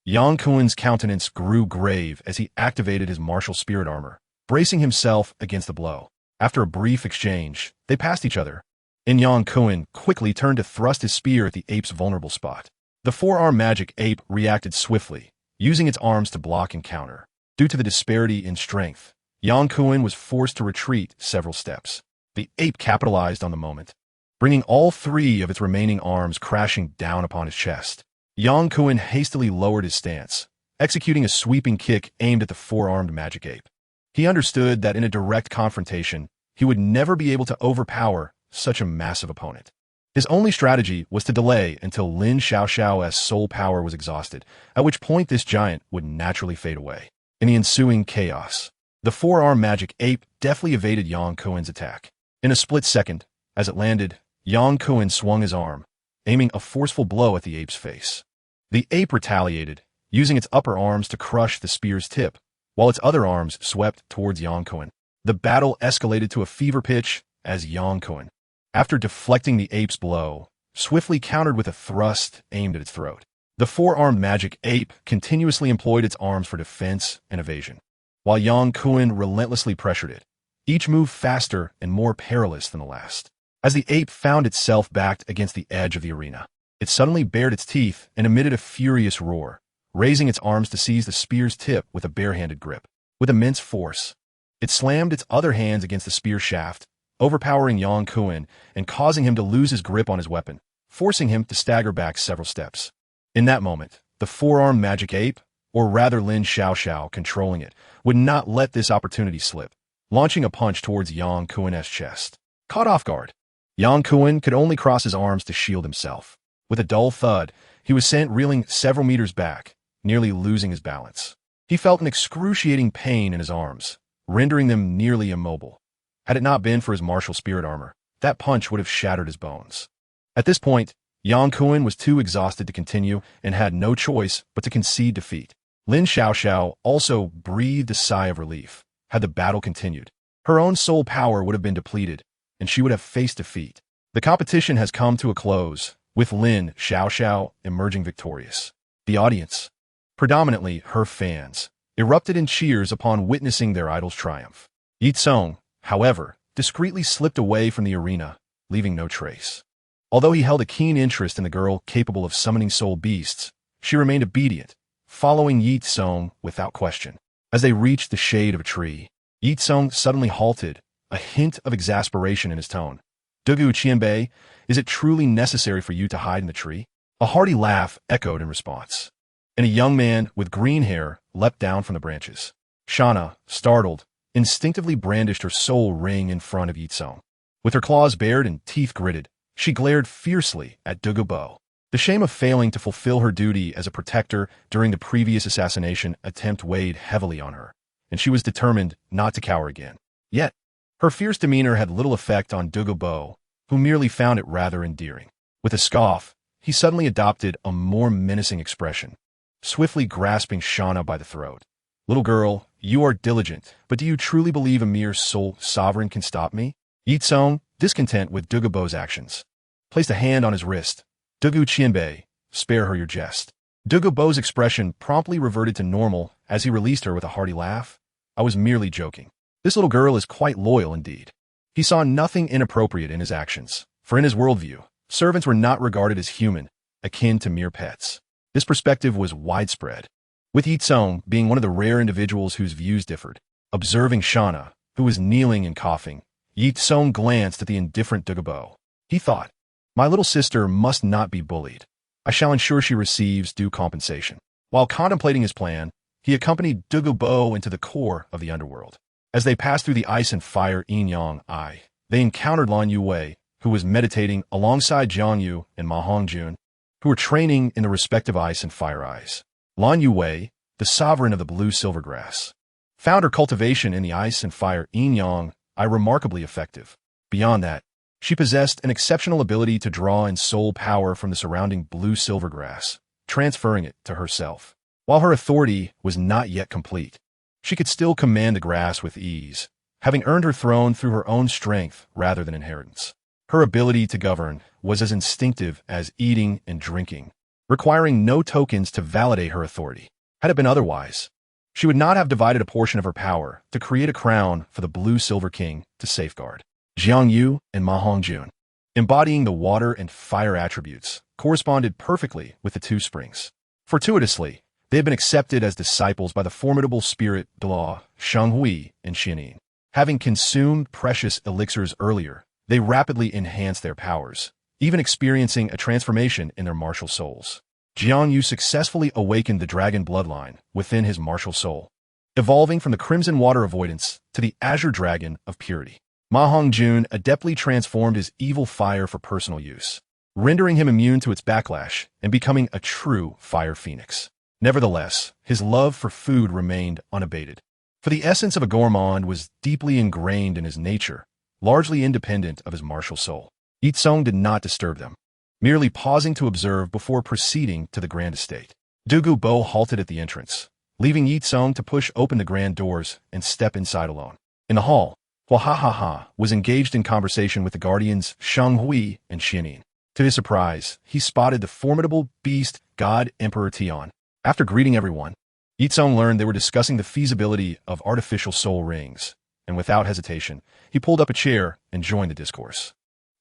Yang Kuen's countenance grew grave as he activated his martial spirit armor, bracing himself against the blow. After a brief exchange, they passed each other, and Yang Kuen quickly turned to thrust his spear at the ape's vulnerable spot. The four-armed magic ape reacted swiftly, using its arms to block and counter. Due to the disparity in strength, Yang Kuen was forced to retreat several steps. The ape capitalized on the moment, bringing all 3 of its remaining arms crashing down upon his chest. Yang Kuen hastily lowered his stance, executing a sweeping kick aimed at the four-armed magic ape. He understood that in a direct confrontation, he would never be able to overpower such a massive opponent. His only strategy was to delay until Lin Xiaoxiao's soul power was exhausted, at which point this giant would naturally fade away. In the ensuing chaos, the four-armed magic ape deftly evaded Yang Kuen's attack. In a split second, as it landed, Yang Kuen swung his arm, aiming a forceful blow at the ape's face. The ape retaliated, using its upper arms to crush the spear's tip, while its other arms swept towards Yang Kuen. The battle escalated to a fever pitch as Yang Kuen, after deflecting the ape's blow, swiftly countered with a thrust aimed at its throat. The four-armed magic ape continuously employed its arms for defense and evasion, while Yang Kuen relentlessly pressured it, each move faster and more perilous than the last. As the ape found itself backed against the edge of the arena, it suddenly bared its teeth and emitted a furious roar, raising its arms to seize the spear's tip with a barehanded grip. With immense force, it slammed its other hands against the spear shaft, overpowering Yang Kuen and causing him to lose his grip on his weapon, forcing him to stagger back several steps. In that moment, the four-armed magic ape, or rather Lin Xiaoxiao controlling it, would not let this opportunity slip, launching a punch towards Yang Kuen's chest. Caught off guard, Yang Kuen could only cross his arms to shield himself. With a dull thud, he was sent reeling several meters back, nearly losing his balance. He felt an excruciating pain in his arms, rendering them nearly immobile. Had it not been for his martial spirit armor, that punch would have shattered his bones. At this point, Yang Kuen was too exhausted to continue and had no choice but to concede defeat. Lin Xiaoxiao also breathed a sigh of relief. Had the battle continued, her own soul power would have been depleted, and she would have faced defeat. The competition has come to a close, with Lin Xiaoxiao emerging victorious. The audience, predominantly her fans, erupted in cheers upon witnessing their idol's triumph. Ye Cong, however, discreetly slipped away from the arena, leaving no trace. Although he held a keen interest in the girl capable of summoning soul beasts, she remained obedient, following Ye Cong without question. As they reached the shade of a tree, Ye Cong suddenly halted, a hint of exasperation in his tone. Dugu Qianbei, is it truly necessary for you to hide in the tree? A hearty laugh echoed in response, and a young man with green hair leapt down from the branches. Shana, startled, instinctively brandished her soul ring in front of Ye Cong. With her claws bared and teeth gritted, she glared fiercely at Dugu Bo. The shame of failing to fulfill her duty as a protector during the previous assassination attempt weighed heavily on her, and she was determined not to cower again. Yet, her fierce demeanor had little effect on Dugu Bo, who merely found it rather endearing. With a scoff, he suddenly adopted a more menacing expression, swiftly grasping Shana by the throat. Little girl, you are diligent, but do you truly believe a mere soul sovereign can stop me? Ye Cong, discontent with Dugu Bo's actions, placed a hand on his wrist. Dugu Qianbei, spare her your jest. Douluo Bo's expression promptly reverted to normal as he released her with a hearty laugh. I was merely joking. This little girl is quite loyal indeed. He saw nothing inappropriate in his actions, for in his worldview, servants were not regarded as human, akin to mere pets. This perspective was widespread, with Ye Cong being one of the rare individuals whose views differed. Observing Shauna, who was kneeling and coughing, Ye Cong glanced at the indifferent Douluo Bo. He thought, my little sister must not be bullied. I shall ensure she receives due compensation. While contemplating his plan, he accompanied Douluo Bo into the core of the underworld. As they passed through the ice and fire Yin-Yang Ai, they encountered Lan Yuwei, who was meditating alongside Jiang Yu and Ma Hongjun, who were training in the respective ice and fire eyes. Lan Yuwei, the sovereign of the blue silver grass, found her cultivation in the ice and fire Yin-Yang Ai remarkably effective. Beyond that, she possessed an exceptional ability to draw in soul power from the surrounding blue silver grass, transferring it to herself. While her authority was not yet complete, she could still command the grass with ease, having earned her throne through her own strength rather than inheritance. Her ability to govern was as instinctive as eating and drinking, requiring no tokens to validate her authority. Had it been otherwise, she would not have divided a portion of her power to create a crown for the Blue Silver King to safeguard. Jiang Yu and Ma Hongjun, embodying the water and fire attributes, corresponded perfectly with the two springs. Fortuitously, they had been accepted as disciples by the formidable spirit Douluo, Shanghui, and Xianin. Having consumed precious elixirs earlier, they rapidly enhanced their powers, even experiencing a transformation in their martial souls. Jiang Yu successfully awakened the dragon bloodline within his martial soul, evolving from the crimson water avoidance to the azure dragon of purity. Ma Hongjun adeptly transformed his evil fire for personal use, rendering him immune to its backlash and becoming a true fire phoenix. Nevertheless, his love for food remained unabated, for the essence of a gourmand was deeply ingrained in his nature, largely independent of his martial soul. Ye Cong did not disturb them, merely pausing to observe before proceeding to the grand estate. Douluo Bo halted at the entrance, leaving Ye Cong to push open the grand doors and step inside alone. In the hall, Hua was engaged in conversation with the guardians Shanghui and Xianin. To his surprise, he spotted the formidable beast god Emperor Tian. After greeting everyone, Ye Cong learned they were discussing the feasibility of artificial soul rings, and without hesitation, he pulled up a chair and joined the discourse.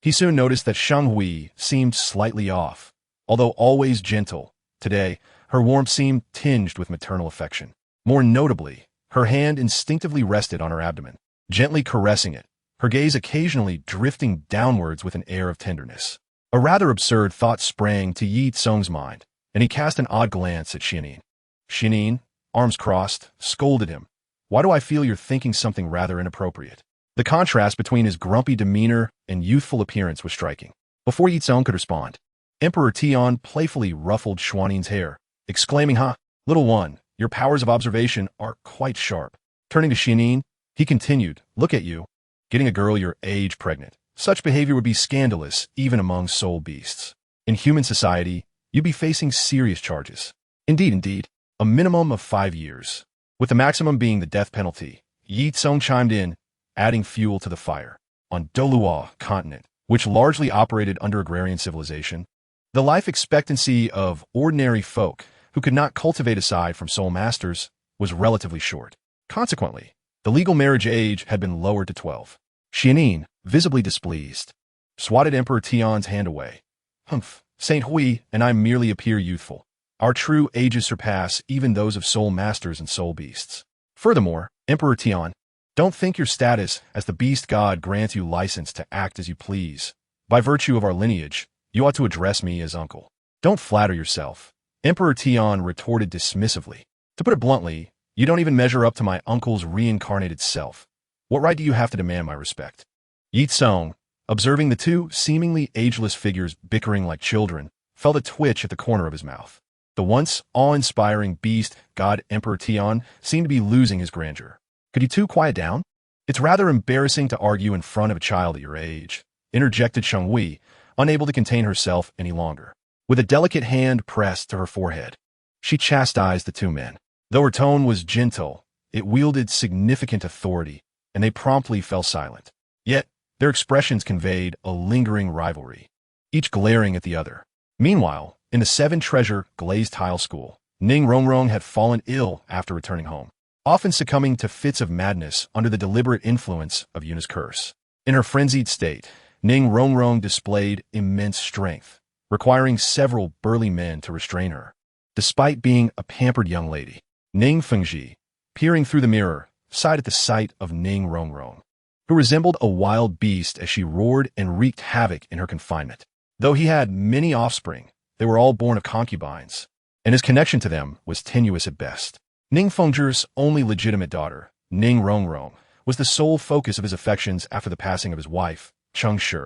He soon noticed that Shanghui seemed slightly off. Although always gentle, today, her warmth seemed tinged with maternal affection. More notably, her hand instinctively rested on her abdomen, gently caressing it, her gaze occasionally drifting downwards with an air of tenderness. A rather absurd thought sprang to Ye Cong's mind, and he cast an odd glance at Xianin. Xianin, arms crossed, scolded him. Why do I feel you're thinking something rather inappropriate? The contrast between his grumpy demeanor and youthful appearance was striking. Before Ye Cong could respond, Emperor Tian playfully ruffled Xuanin's hair, exclaiming, little one, your powers of observation are quite sharp. Turning to Xianin, he continued, look at you, getting a girl your age pregnant. Such behavior would be scandalous even among soul beasts. In human society, you'd be facing serious charges. Indeed, a minimum of 5 years, with the maximum being the death penalty. Ye Cong chimed in, adding fuel to the fire. On Douluo Continent, which largely operated under agrarian civilization, the life expectancy of ordinary folk who could not cultivate aside from soul masters was relatively short. Consequently, the legal marriage age had been lowered to 12. Xianin, visibly displeased, swatted Emperor Tian's hand away. Humph, Saint Hui and I merely appear youthful. Our true ages surpass even those of soul masters and soul beasts. Furthermore, Emperor Tian, don't think your status as the beast god grants you license to act as you please. By virtue of our lineage, you ought to address me as uncle. Don't flatter yourself. Emperor Tian retorted dismissively. To put it bluntly, you don't even measure up to my uncle's reincarnated self. What right do you have to demand my respect? Ye Cong, observing the two seemingly ageless figures bickering like children, felt a twitch at the corner of his mouth. The once awe-inspiring beast god Emperor Tian seemed to be losing his grandeur. Could you two quiet down? It's rather embarrassing to argue in front of a child at your age, interjected Shanghui, unable to contain herself any longer. With a delicate hand pressed to her forehead, she chastised the two men. Though her tone was gentle, it wielded significant authority, and they promptly fell silent. Yet, their expressions conveyed a lingering rivalry, each glaring at the other. Meanwhile, In the seven-treasure glazed tile school, Ning Rongrong had fallen ill after returning home, often succumbing to fits of madness under the deliberate influence of Yuna's curse. In her frenzied state, Ning Rongrong displayed immense strength, requiring several burly men to restrain her. Despite being a pampered young lady, Ning Fengji, peering through the mirror, sighed at the sight of Ning Rongrong, who resembled a wild beast as she roared and wreaked havoc in her confinement. Though he had many offspring, they were all born of concubines, and his connection to them was tenuous at best. Ning Fengzhi's only legitimate daughter, Ning Rongrong, was the sole focus of his affections after the passing of his wife, Cheng Shi.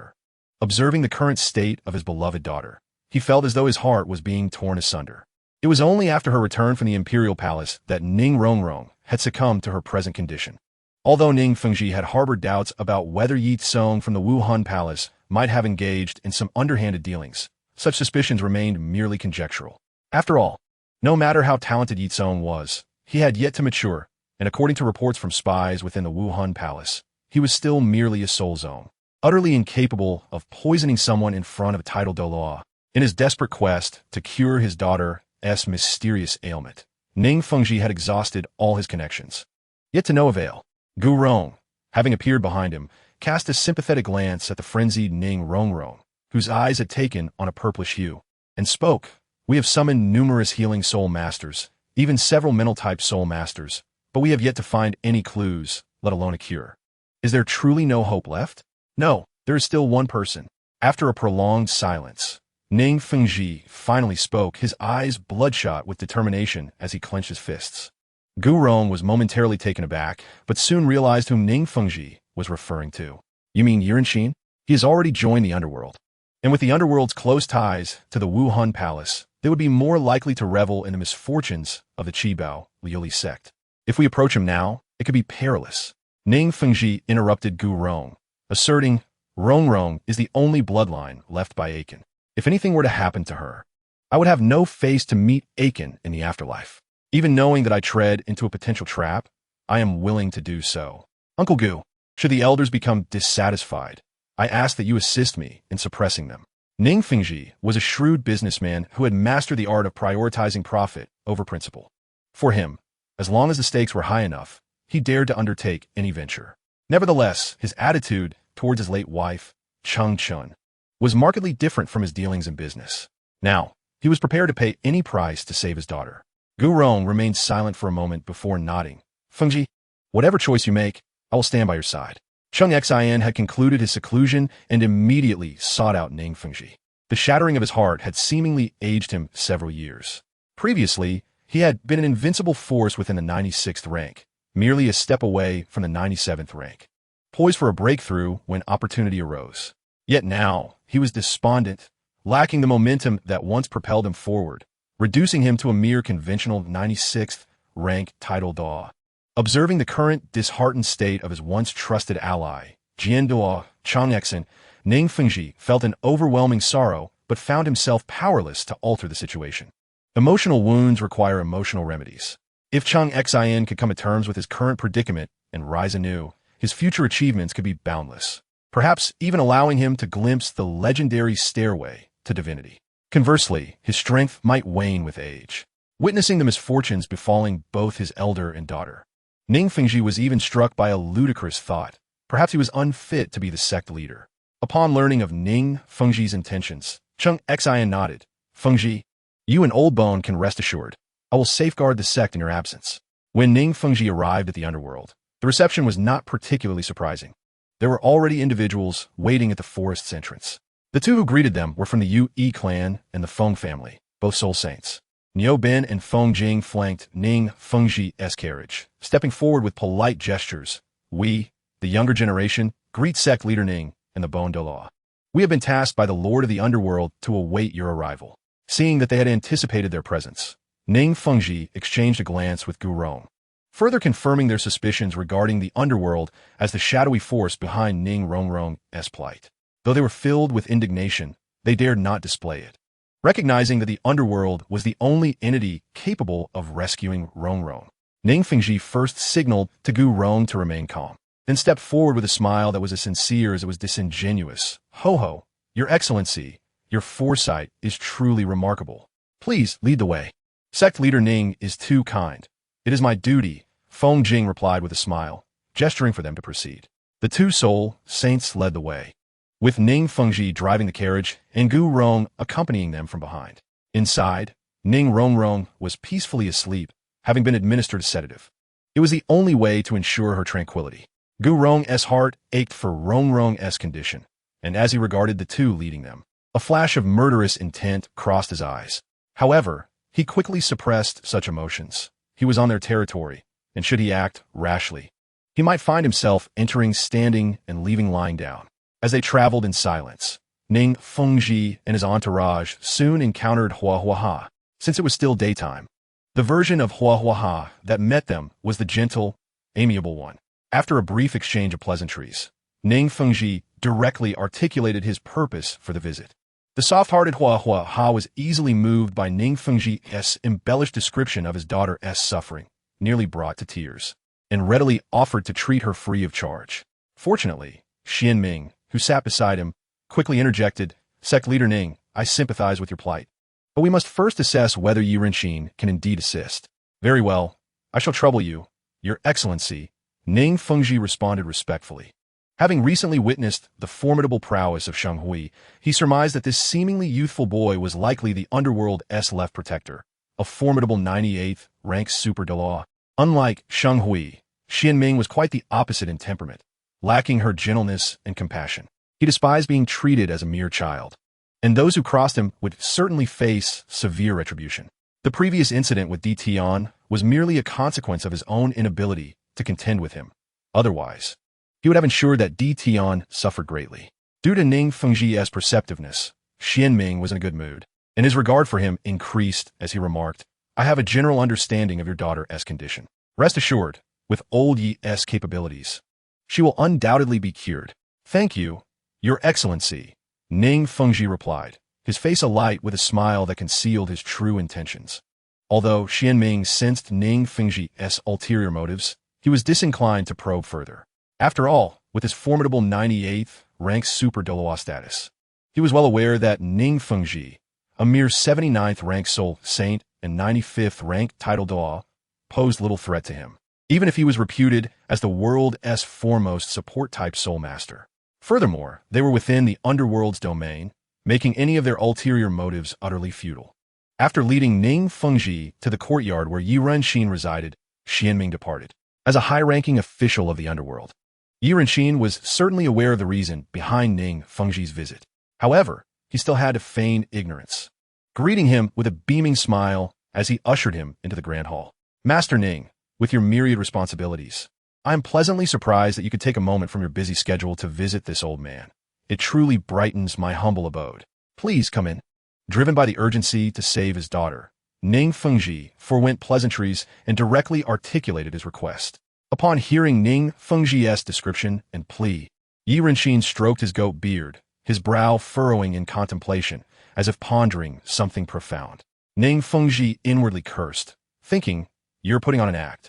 Observing the current state of his beloved daughter, he felt as though his heart was being torn asunder. It was only after her return from the imperial palace that Ning Rongrong had succumbed to her present condition. Although Ning Fengji had harbored doubts about whether Ye Cong from the Wuhan palace might have engaged in some underhanded dealings, such suspicions remained merely conjectural. After all, no matter how talented Ye Cong was, he had yet to mature, and according to reports from spies within the Wuhan palace, he was still merely a soul zone, utterly incapable of poisoning someone in front of a tidal Douluo. In his desperate quest to cure his daughter's mysterious ailment, Ning Fengji had exhausted all his connections. Yet to no avail. Gu Rong, having appeared behind him, cast a sympathetic glance at the frenzied Ning Rongrong, whose eyes had taken on a purplish hue, and spoke. We have summoned numerous healing soul masters, even several mental-type soul masters, but we have yet to find any clues, let alone a cure. Is there truly no hope left? No, there is still one person. After a prolonged silence, Ning Fengji finally spoke, his eyes bloodshot with determination as he clenched his fists. Gu Rong was momentarily taken aback, but soon realized whom Ning Fengji was referring to. You mean Yirenxin? He has already joined the underworld. And with the underworld's close ties to the Wuhan palace, they would be more likely to revel in the misfortunes of the Qibao Liuli sect. If we approach him now, it could be perilous. Ning Fengji interrupted Gu Rong, asserting, Rongrong is the only bloodline left by Aiken. If anything were to happen to her, I would have no face to meet Aiken in the afterlife. Even knowing that I tread into a potential trap, I am willing to do so. Uncle Gu, should the elders become dissatisfied, I ask that you assist me in suppressing them. Ning Fengji was a shrewd businessman who had mastered the art of prioritizing profit over principle. For him, as long as the stakes were high enough, he dared to undertake any venture. Nevertheless, his attitude towards his late wife, Cheng Chun, was markedly different from his dealings in business. Now, he was prepared to pay any price to save his daughter. Gu Rong remained silent for a moment before nodding. Fengji, whatever choice you make, I will stand by your side. Cheng Xin had concluded his seclusion and immediately sought out Ning Fengji. The shattering of his heart had seemingly aged him several years. Previously, he had been an invincible force within the 96th rank, merely a step away from the 97th rank, poised for a breakthrough when opportunity arose. Yet now, he was despondent, lacking the momentum that once propelled him forward, reducing him to a mere conventional 96th rank tidal Duo. Observing the current disheartened state of his once trusted ally, Jian Duo Changexin, Ning Fengji felt an overwhelming sorrow but found himself powerless to alter the situation. Emotional wounds require emotional remedies. If Chang Xin could come to terms with his current predicament and rise anew, his future achievements could be boundless, perhaps even allowing him to glimpse the legendary stairway to divinity. Conversely, his strength might wane with age. Witnessing the misfortunes befalling both his elder and daughter, Ning Fengji was even struck by a ludicrous thought. Perhaps he was unfit to be the sect leader. Upon learning of Ning Fengji's intentions, Cheng Xin nodded. Fengji, you and Old Bone can rest assured. I will safeguard the sect in your absence. When Ning Fengji arrived at the underworld, the reception was not particularly surprising. There were already individuals waiting at the forest's entrance. The two who greeted them were from the Yu clan and the Feng family, both soul saints. Niu Ben and Feng Jing flanked Ning Fengji's carriage, stepping forward with polite gestures. We, the younger generation, greet sect leader Ning and the Bone Douluo. We have been tasked by the Lord of the Underworld to await your arrival. Seeing that they had anticipated their presence, Ning Fengji exchanged a glance with Gu Rong, further confirming their suspicions regarding the Underworld as the shadowy force behind Ning Rongrong's plight. Though they were filled with indignation, they dared not display it. Recognizing that the Underworld was the only entity capable of rescuing Rongrong, Ning Fengji first signaled to Gu Rong to remain calm, then stepped forward with a smile that was as sincere as it was disingenuous. Ho ho, Your Excellency, Your foresight is truly remarkable. Please lead the way. Sect leader Ning is too kind. It is my duty, Feng Jing replied with a smile, gesturing for them to proceed. The two soul saints led the way, with Ning Fengji driving the carriage and Gu Rong accompanying them from behind. Inside, Ning Rongrong was peacefully asleep, having been administered a sedative. It was the only way to ensure her tranquility. Gu Rong's heart ached for Rongrong's condition, and as he regarded the two leading them, a flash of murderous intent crossed his eyes. However, he quickly suppressed such emotions. He was on their territory, and should he act rashly, he might find himself entering standing and leaving lying down. As they traveled in silence, Ning Fengji and his entourage soon encountered Hua Hua Ha, since it was still daytime. The version of Hua Hua Ha that met them was the gentle, amiable one. After a brief exchange of pleasantries, Ning Fengji directly articulated his purpose for the visit. The soft-hearted Hua Hua Ha was easily moved by Ning Fengji's embellished description of his daughter's suffering, nearly brought to tears, and readily offered to treat her free of charge. Fortunately, Xian Ming, who sat beside him, quickly interjected, "Sect leader Ning, I sympathize with your plight. But we must first assess whether Ye Renqin can indeed assist." "Very well. I shall trouble you, Your Excellency," Ning Fengji responded respectfully. Having recently witnessed the formidable prowess of Sheng Hui, he surmised that this seemingly youthful boy was likely the underworld's left protector, a formidable 98th rank super Douluo. Unlike Sheng Hui, Xian Ming was quite the opposite in temperament, lacking her gentleness and compassion. He despised being treated as a mere child, and those who crossed him would certainly face severe retribution. The previous incident with Tian was merely a consequence of his own inability to contend with him. Otherwise, he would have ensured that Tian suffered greatly. Due to Ning Fengji's perceptiveness, Xian Ming was in a good mood, and his regard for him increased as he remarked, "I have a general understanding of your daughter's condition. Rest assured, with old Ye's capabilities, she will undoubtedly be cured." "Thank you, Your Excellency," Ning Fengji replied, his face alight with a smile that concealed his true intentions. Although Xian Ming sensed Ning Fengji's ulterior motives, he was disinclined to probe further. After all, with his formidable 98th rank super Douluo status, he was well aware that Ning Fengji, a mere 79th rank soul saint and 95th rank title Douluo, posed little threat to him, even if he was reputed as the world's foremost support-type soul master. Furthermore, they were within the underworld's domain, making any of their ulterior motives utterly futile. After leading Ning Fengji to the courtyard where Ye Renqin resided, Xian Ming departed. As a high-ranking official of the underworld, Ye Renqin was certainly aware of the reason behind Ning Fengji's visit. However, he still had to feign ignorance, greeting him with a beaming smile as he ushered him into the grand hall. "Master Ning, with your myriad responsibilities, I am pleasantly surprised that you could take a moment from your busy schedule to visit this old man. It truly brightens my humble abode. Please come in." Driven by the urgency to save his daughter, Ning Fengji forwent pleasantries and directly articulated his request. Upon hearing Ning Fengji's description and plea, Ye Renqin stroked his goat beard, his brow furrowing in contemplation, as if pondering something profound. Ning Fengji inwardly cursed, thinking, "You're putting on an act.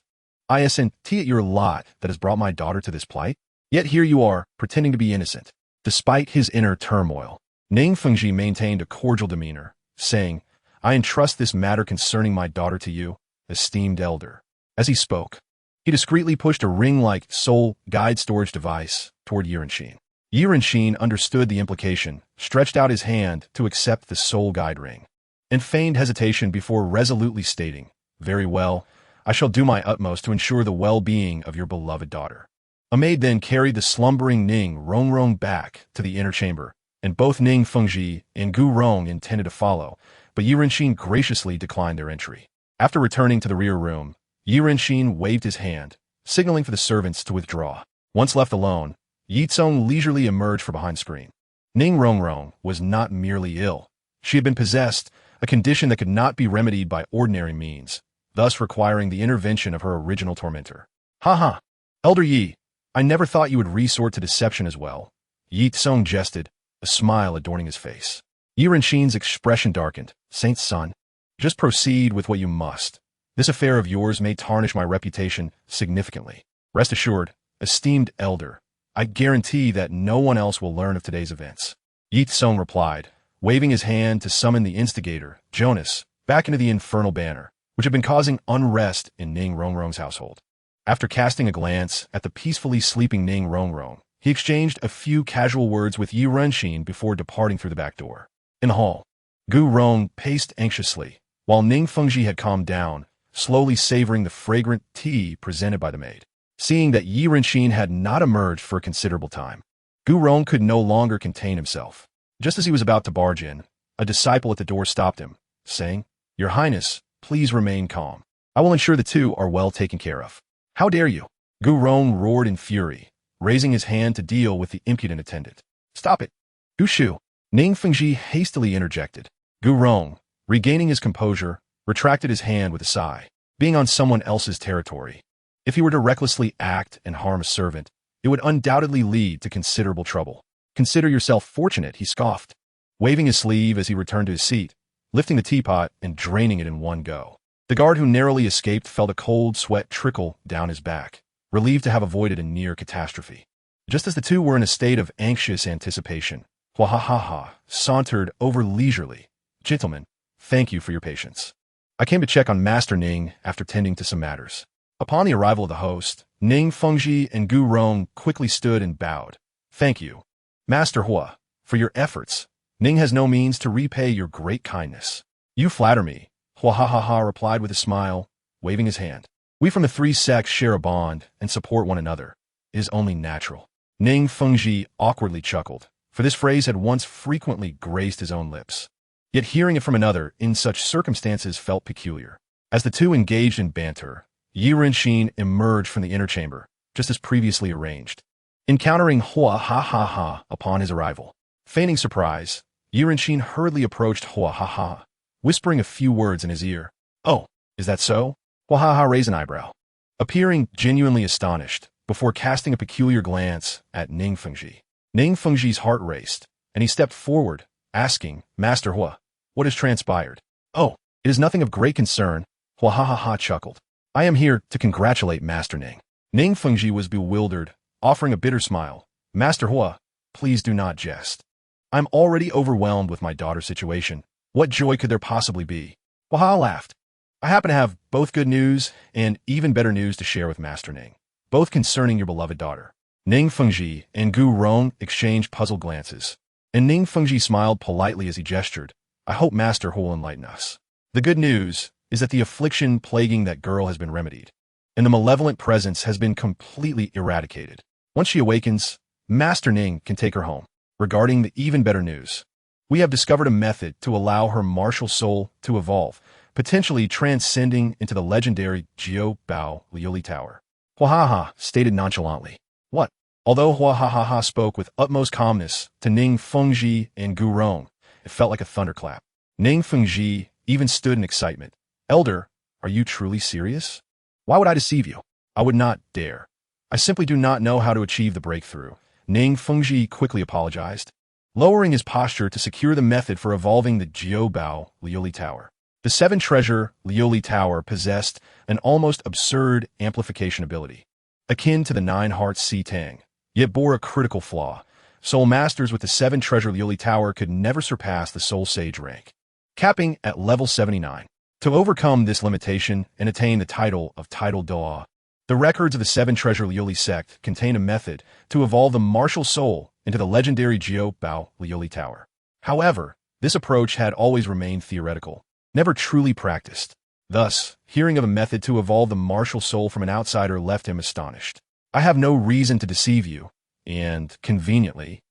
Isn't it your lot that has brought my daughter to this plight? Yet here you are, pretending to be innocent." Despite his inner turmoil, Ning Fengji maintained a cordial demeanor, saying, "I entrust this matter concerning my daughter to you, esteemed elder." As he spoke, he discreetly pushed a ring-like soul guide storage device toward Ye Renqin. Ye Renqin understood the implication, stretched out his hand to accept the soul guide ring, and feigned hesitation before resolutely stating, "Very well, I shall do my utmost to ensure the well-being of your beloved daughter." A maid then carried the slumbering Ning Rongrong back to the inner chamber, and both Ning Fengji and Gu Rong intended to follow, but Ye Renqin graciously declined their entry. After returning to the rear room, Ye Renqin waved his hand, signaling for the servants to withdraw. Once left alone, Ye Cong leisurely emerged from behind the screen. Ning Rongrong was not merely ill. She had been possessed, a condition that could not be remedied by ordinary means, thus requiring the intervention of her original tormentor. "Ha ha! Elder Yi, I never thought you would resort to deception as well." Ye Cong jested, a smile adorning his face. Ye Renqin's expression darkened. "Saint's son, just proceed with what you must. This affair of yours may tarnish my reputation significantly. Rest assured, esteemed elder, I guarantee that no one else will learn of today's events." Ye Cong replied, waving his hand to summon the instigator, Jonas, back into the infernal banner, which had been causing unrest in Ning Rongrong's household. After casting a glance at the peacefully sleeping Ning Rongrong, he exchanged a few casual words with Ye Renxin before departing through the back door. In the hall, Gu Rong paced anxiously, while Ning Fengji had calmed down, slowly savoring the fragrant tea presented by the maid. Seeing that Ye Renxin had not emerged for a considerable time, Gu Rong could no longer contain himself. Just as he was about to barge in, a disciple at the door stopped him, saying, "Your Highness, please remain calm. I will ensure the two are well taken care of." "How dare you?" Gu Rong roared in fury, raising his hand to deal with the impudent attendant. "Stop it, Gu Shu!" Ning Fengji hastily interjected. Gu Rong, regaining his composure, retracted his hand with a sigh. Being on someone else's territory, if he were to recklessly act and harm a servant, it would undoubtedly lead to considerable trouble. "Consider yourself fortunate," he scoffed, waving his sleeve as he returned to his seat, lifting the teapot and draining it in one go. The guard who narrowly escaped felt a cold sweat trickle down his back, relieved to have avoided a near catastrophe. Just as the two were in a state of anxious anticipation, Hua sauntered over leisurely. "Gentlemen, thank you for your patience. I came to check on Master Ning after tending to some matters." Upon the arrival of the host, Ning Fengji and Gu Rong quickly stood and bowed. "Thank you, Master Hua, for your efforts. Ning has no means to repay your great kindness." "You flatter me," Hua replied with a smile, waving his hand. "We from the three sects share a bond and support one another. It is only natural." Ning Fengji awkwardly chuckled, for this phrase had once frequently graced his own lips. Yet hearing it from another in such circumstances felt peculiar. As the two engaged in banter, Ye Renxin emerged from the inner chamber, just as previously arranged. Encountering Hua upon his arrival, feigning surprise, Ye Renxin hurriedly approached Hua, whispering a few words in his ear. "Oh, is that so?" Hua raised an eyebrow, appearing genuinely astonished, before casting a peculiar glance at Ning Fengji. Ning Fengji's heart raced, and he stepped forward, asking, "Master Hua, what has transpired?" "Oh, it is nothing of great concern," Hua chuckled. "I am here to congratulate Master Ning." Ning Fengji was bewildered, offering a bitter smile. "Master Hua, please do not jest. I'm already overwhelmed with my daughter's situation. What joy could there possibly be?" Hua laughed. "I happen to have both good news and even better news to share with Master Ning, both concerning your beloved daughter." Ning Fengji and Gu Rong exchanged puzzled glances, and Ning Fengji smiled politely as he gestured. "I hope Master Hua will enlighten us. The good news is that the affliction plaguing that girl has been remedied, and the malevolent presence has been completely eradicated. Once she awakens, Master Ning can take her home. Regarding the even better news, we have discovered a method to allow her martial soul to evolve, potentially transcending into the legendary Jiao Bao Liuli Tower." Hua stated nonchalantly. "What?" Although Hua spoke with utmost calmness to Ning Fengji and Gu Rong, it felt like a thunderclap. Ning Fengji even stood in excitement. "Elder, are you truly serious?" "Why would I deceive you? I would not dare. I simply do not know how to achieve the breakthrough." Ning Fengji quickly apologized, lowering his posture to secure the method for evolving the Jiao Bao Liuli Tower. The seven-treasure Liuli Tower possessed an almost absurd amplification ability, akin to the nine-heart Si Tang, yet bore a critical flaw. Soul masters with the seven-treasure Liuli Tower could never surpass the Soul Sage rank, capping at level 79. To overcome this limitation and attain the title of Title Doa, the records of the seven-treasure Liuli sect contain a method to evolve the martial soul into the legendary Jiao Bao Liuli Tower. However, this approach had always remained theoretical, never truly practiced. Thus, hearing of a method to evolve the martial soul from an outsider left him astonished. "I have no reason to deceive you, and, conveniently,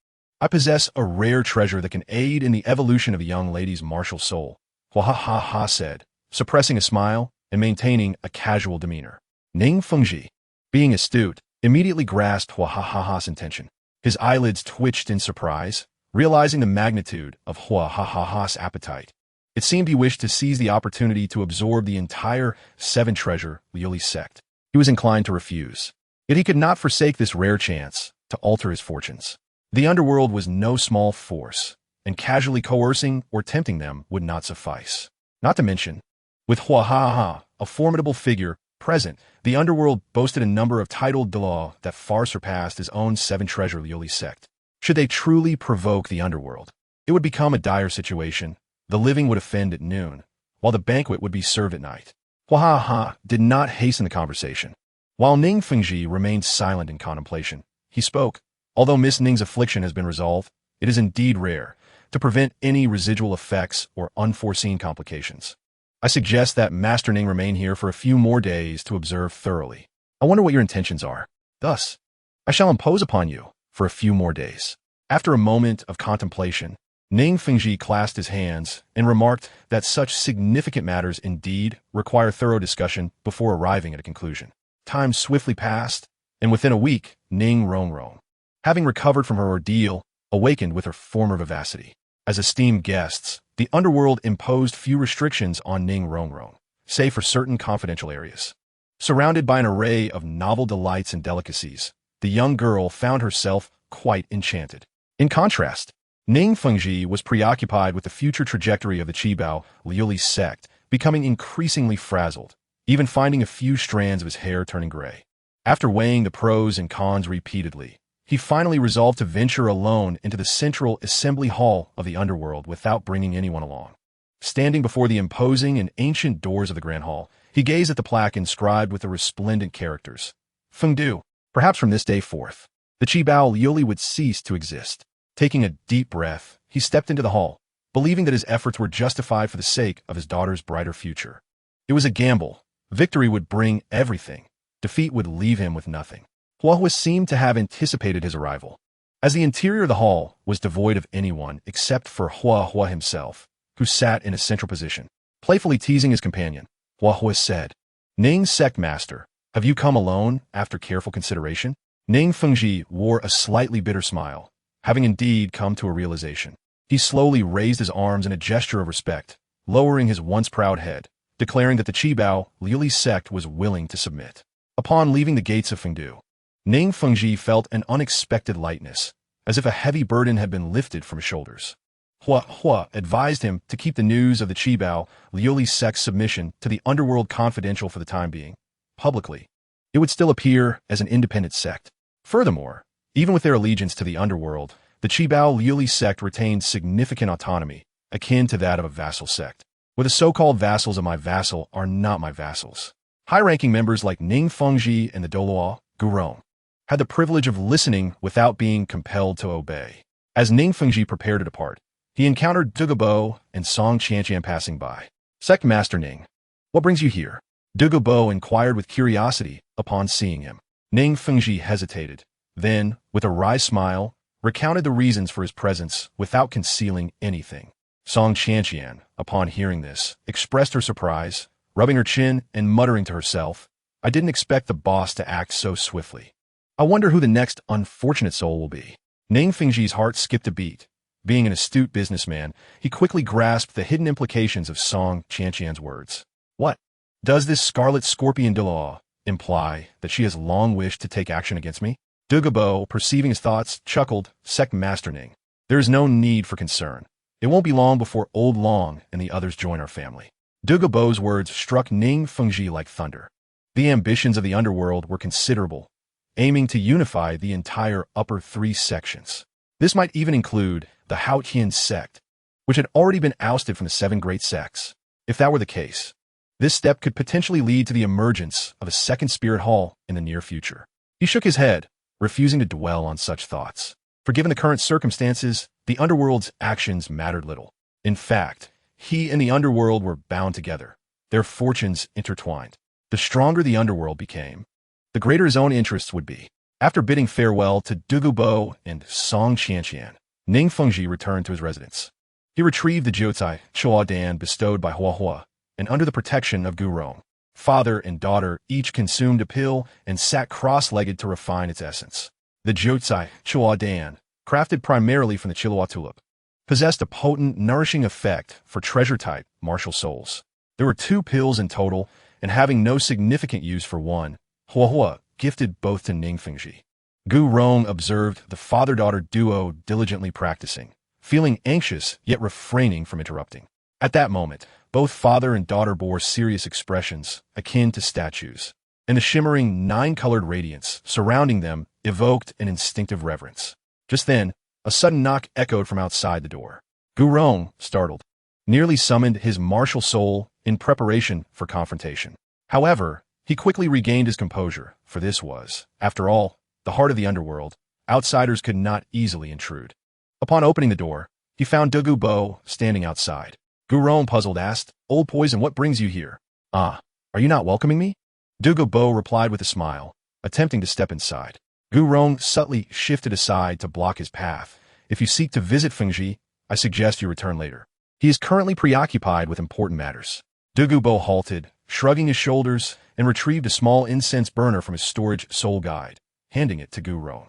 I possess a rare treasure that can aid in the evolution of a young lady's martial soul," Hua said, suppressing a smile and maintaining a casual demeanor. Ning Fengji, being astute, immediately grasped Hua's intention. His eyelids twitched in surprise, realizing the magnitude of Hua's appetite. It seemed he wished to seize the opportunity to absorb the entire seven-treasure Liuli sect. He was inclined to refuse. Yet he could not forsake this rare chance to alter his fortunes. The underworld was no small force, and casually coercing or tempting them would not suffice. Not to mention, with Hua, a formidable figure, present, the underworld boasted a number of titled Douluo that far surpassed his own seven-treasure Liuli sect. Should they truly provoke the underworld, It would become a dire situation. The living would offend at noon, while the banquet would be served at night. Hua did not hasten the conversation. While Ning Fengji remained silent in contemplation, he spoke. Although Miss Ning's affliction has been resolved, it is indeed rare to prevent any residual effects or unforeseen complications. I suggest that Master Ning remain here for a few more days to observe thoroughly. I wonder what your intentions are. Thus, I shall impose upon you for a few more days. After a moment of contemplation, Ning Fengji clasped his hands and remarked that such significant matters indeed require thorough discussion before arriving at a conclusion. Time swiftly passed, and within a week, Ning Rongrong, having recovered from her ordeal, awakened with her former vivacity. As esteemed guests, the underworld imposed few restrictions on Ning Rongrong, save for certain confidential areas. Surrounded by an array of novel delights and delicacies, the young girl found herself quite enchanted. In contrast, Ning Fengji was preoccupied with the future trajectory of the Qibao Liuli sect, becoming increasingly frazzled, even finding a few strands of his hair turning gray. After weighing the pros and cons repeatedly, he finally resolved to venture alone into the central assembly hall of the underworld without bringing anyone along. Standing before the imposing and ancient doors of the Grand Hall, he gazed at the plaque inscribed with the resplendent characters. Fengdu. Perhaps from this day forth, the Qibao Liuli would cease to exist. Taking a deep breath, he stepped into the hall, believing that his efforts were justified for the sake of his daughter's brighter future. It was a gamble. Victory would bring everything. Defeat would leave him with nothing. Hua seemed to have anticipated his arrival. As the interior of the hall was devoid of anyone except for Hua himself, who sat in a central position, playfully teasing his companion, Hua said, "Ning Sect Master, have you come alone after careful consideration?" Ning Fengji wore a slightly bitter smile, having indeed come to a realization. He slowly raised his arms in a gesture of respect, lowering his once proud head, declaring that the Qibao Liuli sect was willing to submit. Upon leaving the gates of Fengdu, Ning Fengji felt an unexpected lightness, as if a heavy burden had been lifted from his shoulders. Hua advised him to keep the news of the Qibao Liuli sect's submission to the underworld confidential for the time being. Publicly, it would still appear as an independent sect. Furthermore, even with their allegiance to the underworld, the Qibao Liuli sect retained significant autonomy, akin to that of a vassal sect, where the so-called vassals of my vassal are not my vassals. High-ranking members like Ning Fengji and the Douluo Continent had the privilege of listening without being compelled to obey. As Ning Fengji prepared to depart, he encountered Douluo and Song Qianqian passing by. "Sect Master Ning, what brings you here?" Douluo inquired with curiosity upon seeing him. Ning Fengji hesitated, then, with a wry smile, recounted the reasons for his presence without concealing anything. Song Qianqian, upon hearing this, expressed her surprise, rubbing her chin and muttering to herself, "I didn't expect the boss to act so swiftly. I wonder who the next unfortunate soul will be." Ning Fengji's heart skipped a beat. Being an astute businessman, he quickly grasped the hidden implications of Song Qianqian's words. What? Does this scarlet scorpion Douluo imply that she has long wished to take action against me? Douluo, perceiving his thoughts, chuckled, "Sect Master Ning, there is no need for concern. It won't be long before Old Long and the others join our family." Douluo's words struck Ning Fengji like thunder. The ambitions of the underworld were considerable, aiming to unify the entire upper three sections. This might even include the Haotian Sect, which had already been ousted from the 7 great sects. If that were the case, this step could potentially lead to the emergence of a second spirit hall in the near future. He shook his head, refusing to dwell on such thoughts. For given the current circumstances, the underworld's actions mattered little. In fact, he and the underworld were bound together, their fortunes intertwined. The stronger the underworld became, the greater his own interests would be. After bidding farewell to Douluo and Song Qianqian, Ning Fengji returned to his residence. He retrieved the jiuzai Chuadan bestowed by Hua, and under the protection of Gu Rong, father and daughter each consumed a pill and sat cross-legged to refine its essence. The jiuzai Chuadan, crafted primarily from the Chilua tulip, possessed a potent, nourishing effect for treasure-type martial souls. There were 2 pills in total, and having no significant use for one, Hua gifted both to Ning Fengji. Gu Rong observed the father-daughter duo diligently practicing, feeling anxious yet refraining from interrupting. At that moment, both father and daughter bore serious expressions, akin to statues, and the shimmering 9-colored radiance surrounding them evoked an instinctive reverence. Just then, a sudden knock echoed from outside the door. Gu Rong, startled, nearly summoned his martial soul in preparation for confrontation. However, he quickly regained his composure, for this was, after all, the heart of the underworld. Outsiders could not easily intrude. Upon opening the door, he found Douluo Bo standing outside. Gu Rong, puzzled, asked, "Old poison, what brings you here?" "Ah, are you not welcoming me?" Douluo Bo replied with a smile, attempting to step inside. Gu Rong subtly shifted aside to block his path. "If you seek to visit Fengji, I suggest you return later. He is currently preoccupied with important matters." Douluo Bo halted, shrugging his shoulders, and retrieved a small incense burner from his storage soul guide, handing it to Gu Rong.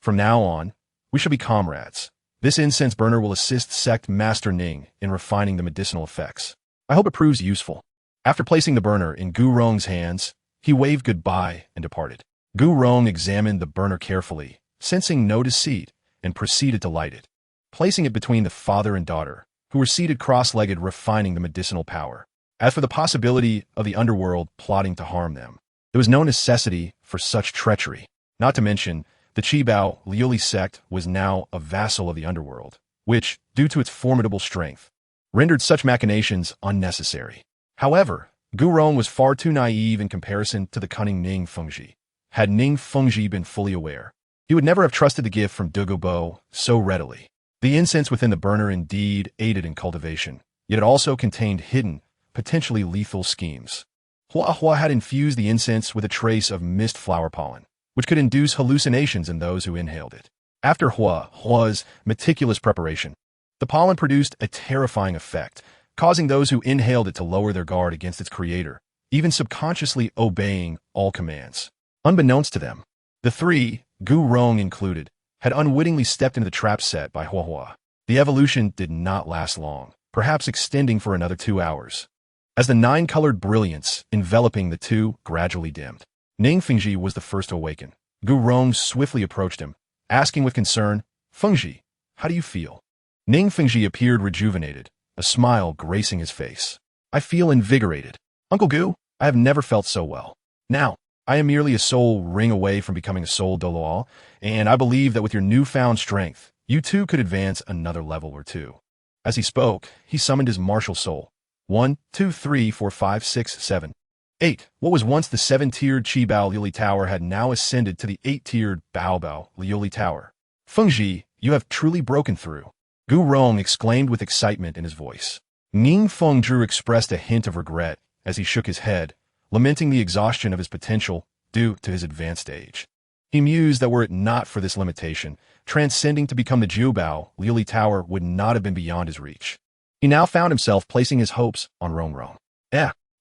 "From now on, we shall be comrades. This incense burner will assist Sect Master Ning in refining the medicinal effects. I hope it proves useful." After placing the burner in Gu Rong's hands, he waved goodbye and departed. Gu Rong examined the burner carefully, sensing no deceit, and proceeded to light it, placing it between the father and daughter, who were seated cross-legged refining the medicinal power. As for the possibility of the underworld plotting to harm them, there was no necessity for such treachery. Not to mention, the Qibao Liuli sect was now a vassal of the underworld, which, due to its formidable strength, rendered such machinations unnecessary. However, Gu Rong was far too naive in comparison to the cunning Ning Fengji. Had Ning Fengji been fully aware, he would never have trusted the gift from Douluo Bo so readily. The incense within the burner indeed aided in cultivation, yet it also contained hidden, potentially lethal schemes. Hua Hua had infused the incense with a trace of mist flower pollen, which could induce hallucinations in those who inhaled it. After Hua Hua's meticulous preparation, the pollen produced a terrifying effect, causing those who inhaled it to lower their guard against its creator, even subconsciously obeying all commands. Unbeknownst to them, the three, Gu Rong included, had unwittingly stepped into the trap set by Hua Hua. The evolution did not last long, perhaps extending for another 2 hours. As the 9-colored brilliance enveloping the two gradually dimmed, Ning Fengji was the first to awaken. Gu Rong swiftly approached him, asking with concern, "Fengji, how do you feel?" Ning Fengji appeared rejuvenated, a smile gracing his face. "I feel invigorated. Uncle Gu, I have never felt so well. Now, I am merely a soul ring away from becoming a soul Douluo, and I believe that with your newfound strength, you too could advance another level or two." As he spoke, he summoned his martial soul. 1, 2, 3, 4, 5, 6, 7, 8. What was once the 7-tiered Qibao Liuli Tower had now ascended to the 8-tiered Baobao Liuli Tower. "Fengji, you have truly broken through," Gu Rong exclaimed with excitement in his voice. Ning Fengzhu expressed a hint of regret as he shook his head, lamenting the exhaustion of his potential due to his advanced age. He mused that were it not for this limitation, transcending to become the Jiubao Liuli Tower would not have been beyond his reach. He now found himself placing his hopes on Rongrong.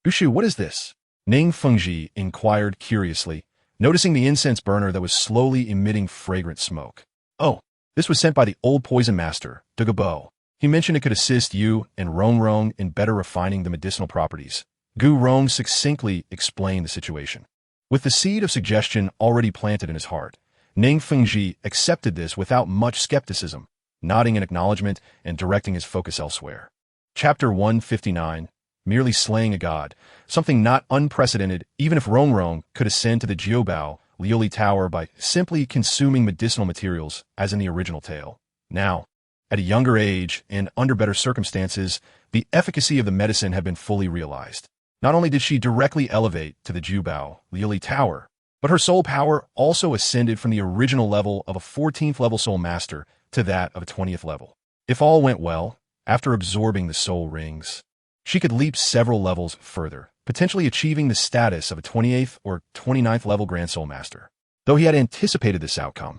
Ushu, what is this?" Ning Fengji inquired curiously, noticing the incense burner that was slowly emitting fragrant smoke. "Oh, this was sent by the old poison master, Douluo Bo. He mentioned it could assist you and Rongrong in better refining the medicinal properties." Gu Rong succinctly explained the situation. With the seed of suggestion already planted in his heart, Ning Fengji accepted this without much skepticism, nodding in acknowledgement and directing his focus elsewhere. Chapter 159, Merely Slaying a God, something not unprecedented even if Rongrong could ascend to the Jiubao Liuli Tower by simply consuming medicinal materials as in the original tale. Now, at a younger age and under better circumstances, the efficacy of the medicine had been fully realized. Not only did she directly elevate to the Jiubao Liuli Tower, but her soul power also ascended from the original level of a 14th level soul master to that of a 20th level. If all went well, after absorbing the soul rings, she could leap several levels further, potentially achieving the status of a 28th or 29th level Grand Soul Master. Though he had anticipated this outcome,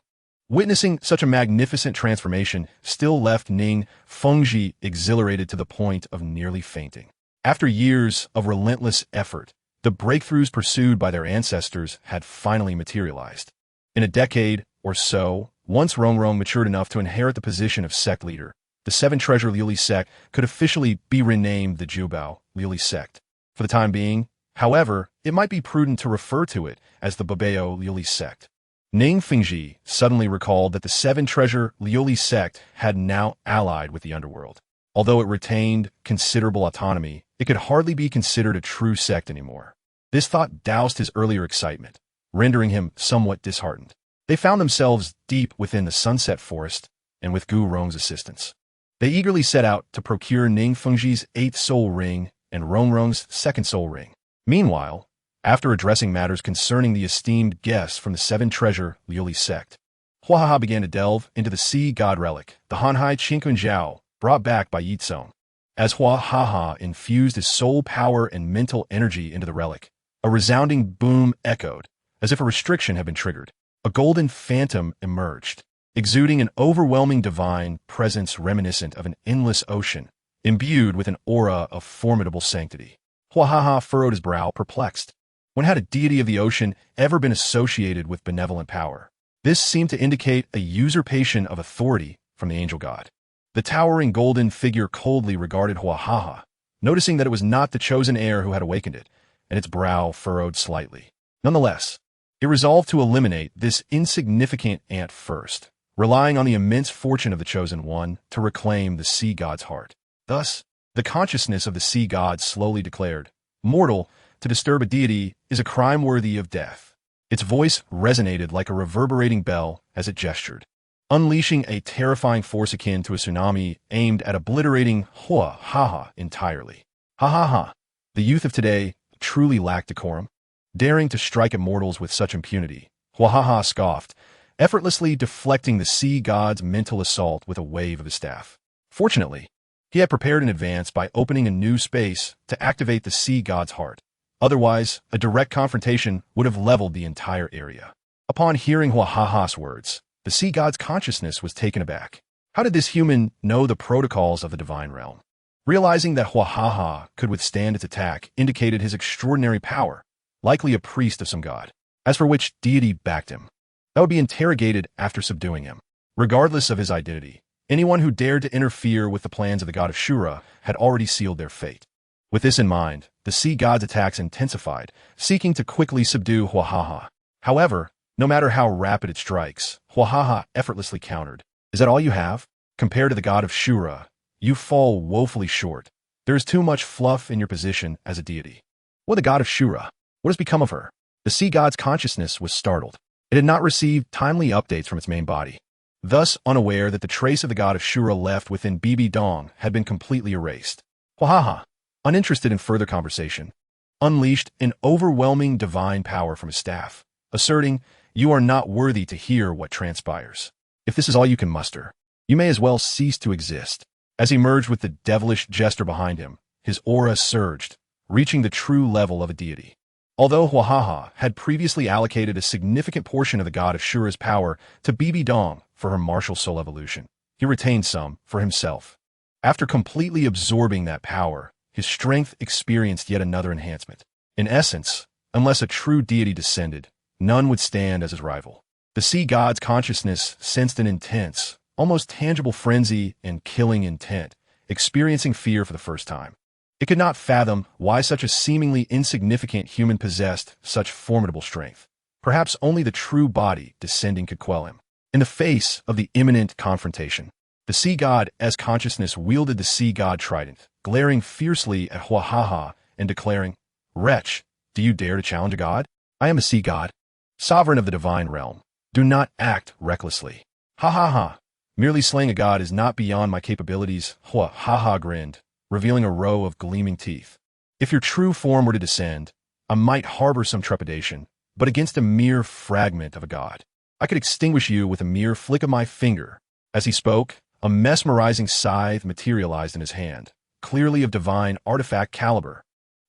witnessing such a magnificent transformation still left Ning Fengji exhilarated to the point of nearly fainting. After years of relentless effort, the breakthroughs pursued by their ancestors had finally materialized. In a decade or so, once Rongrong matured enough to inherit the position of sect leader, the 7-treasure Liuli sect could officially be renamed the Jiubao Liuli sect. For the time being, however, it might be prudent to refer to it as the Babao Liuli sect. Ning Fengji suddenly recalled that the 7-treasure Liuli sect had now allied with the underworld. Although it retained considerable autonomy, it could hardly be considered a true sect anymore. This thought doused his earlier excitement, rendering him somewhat disheartened. They found themselves deep within the Sunset Forest, and with Gu Rong's assistance, They eagerly set out to procure Ning Fengji's 8th soul ring and Rongrong's 2nd soul ring. Meanwhile, after addressing matters concerning the esteemed guests from the 7-treasure Liuli sect, Huahaha began to delve into the sea god relic, the Hanhai Chinkun Jiao, brought back by Ye Cong. As Huahaha infused his soul power and mental energy into the relic, a resounding boom echoed, as if a restriction had been triggered. A golden phantom emerged, exuding an overwhelming divine presence reminiscent of an endless ocean, imbued with an aura of formidable sanctity. Huahaha furrowed his brow, perplexed. When had a deity of the ocean ever been associated with benevolent power? This seemed to indicate a usurpation of authority from the angel god. The towering golden figure coldly regarded Huahaha, noticing that it was not the chosen heir who had awakened it, and its brow furrowed slightly. Nonetheless, it resolved to eliminate this insignificant ant first, relying on the immense fortune of the chosen one to reclaim the sea god's heart. Thus, the consciousness of the sea god slowly declared, "Mortal, to disturb a deity is a crime worthy of death." Its voice resonated like a reverberating bell as it gestured, unleashing a terrifying force akin to a tsunami aimed at obliterating Huahaha entirely. Ha ha ha. The youth of today truly lacked decorum, daring to strike at mortals with such impunity. Huahaha scoffed, effortlessly deflecting the sea god's mental assault with a wave of his staff. Fortunately, he had prepared in advance by opening a new space to activate the sea god's heart. Otherwise, a direct confrontation would have leveled the entire area. Upon hearing Huahaha's words, the sea god's consciousness was taken aback. How did this human know the protocols of the divine realm? Realizing that Huahaha could withstand its attack indicated his extraordinary power, likely a priest of some god, as for which deity backed him. That would be interrogated after subduing him. Regardless of his identity, anyone who dared to interfere with the plans of the god of Shura had already sealed their fate. With this in mind, the sea god's attacks intensified, seeking to quickly subdue Huahaha. However, no matter how rapid it strikes, Huahaha effortlessly countered. "Is that all you have? Compared to the god of Shura, you fall woefully short. There is too much fluff in your position as a deity." What the god of Shura? What has become of her? The sea god's consciousness was startled. It had not received timely updates from its main body, thus unaware that the trace of the god of Shura left within Bibi Dong had been completely erased. Huahaha, uninterested in further conversation, unleashed an overwhelming divine power from his staff, asserting, "You are not worthy to hear what transpires. If this is all you can muster, you may as well cease to exist." As he merged with the devilish jester behind him, his aura surged, reaching the true level of a deity. Although Huahaha had previously allocated a significant portion of the god of Shura's power to Bibi Dong for her martial soul evolution, he retained some for himself. After completely absorbing that power, his strength experienced yet another enhancement. In essence, unless a true deity descended, none would stand as his rival. The sea god's consciousness sensed an intense, almost tangible frenzy and killing intent, experiencing fear for the first time. It could not fathom why such a seemingly insignificant human possessed such formidable strength. Perhaps only the true body descending could quell him. In the face of the imminent confrontation, the sea god as consciousness wielded the sea god trident, glaring fiercely at Huahaha and declaring, "Wretch, do you dare to challenge a god? I am a sea god, sovereign of the divine realm. Do not act recklessly." "Ha ha ha. Merely slaying a god is not beyond my capabilities," Huahaha grinned, revealing a row of gleaming teeth. "If your true form were to descend, I might harbor some trepidation, but against a mere fragment of a god, I could extinguish you with a mere flick of my finger." As he spoke, a mesmerizing scythe materialized in his hand, clearly of divine artifact caliber.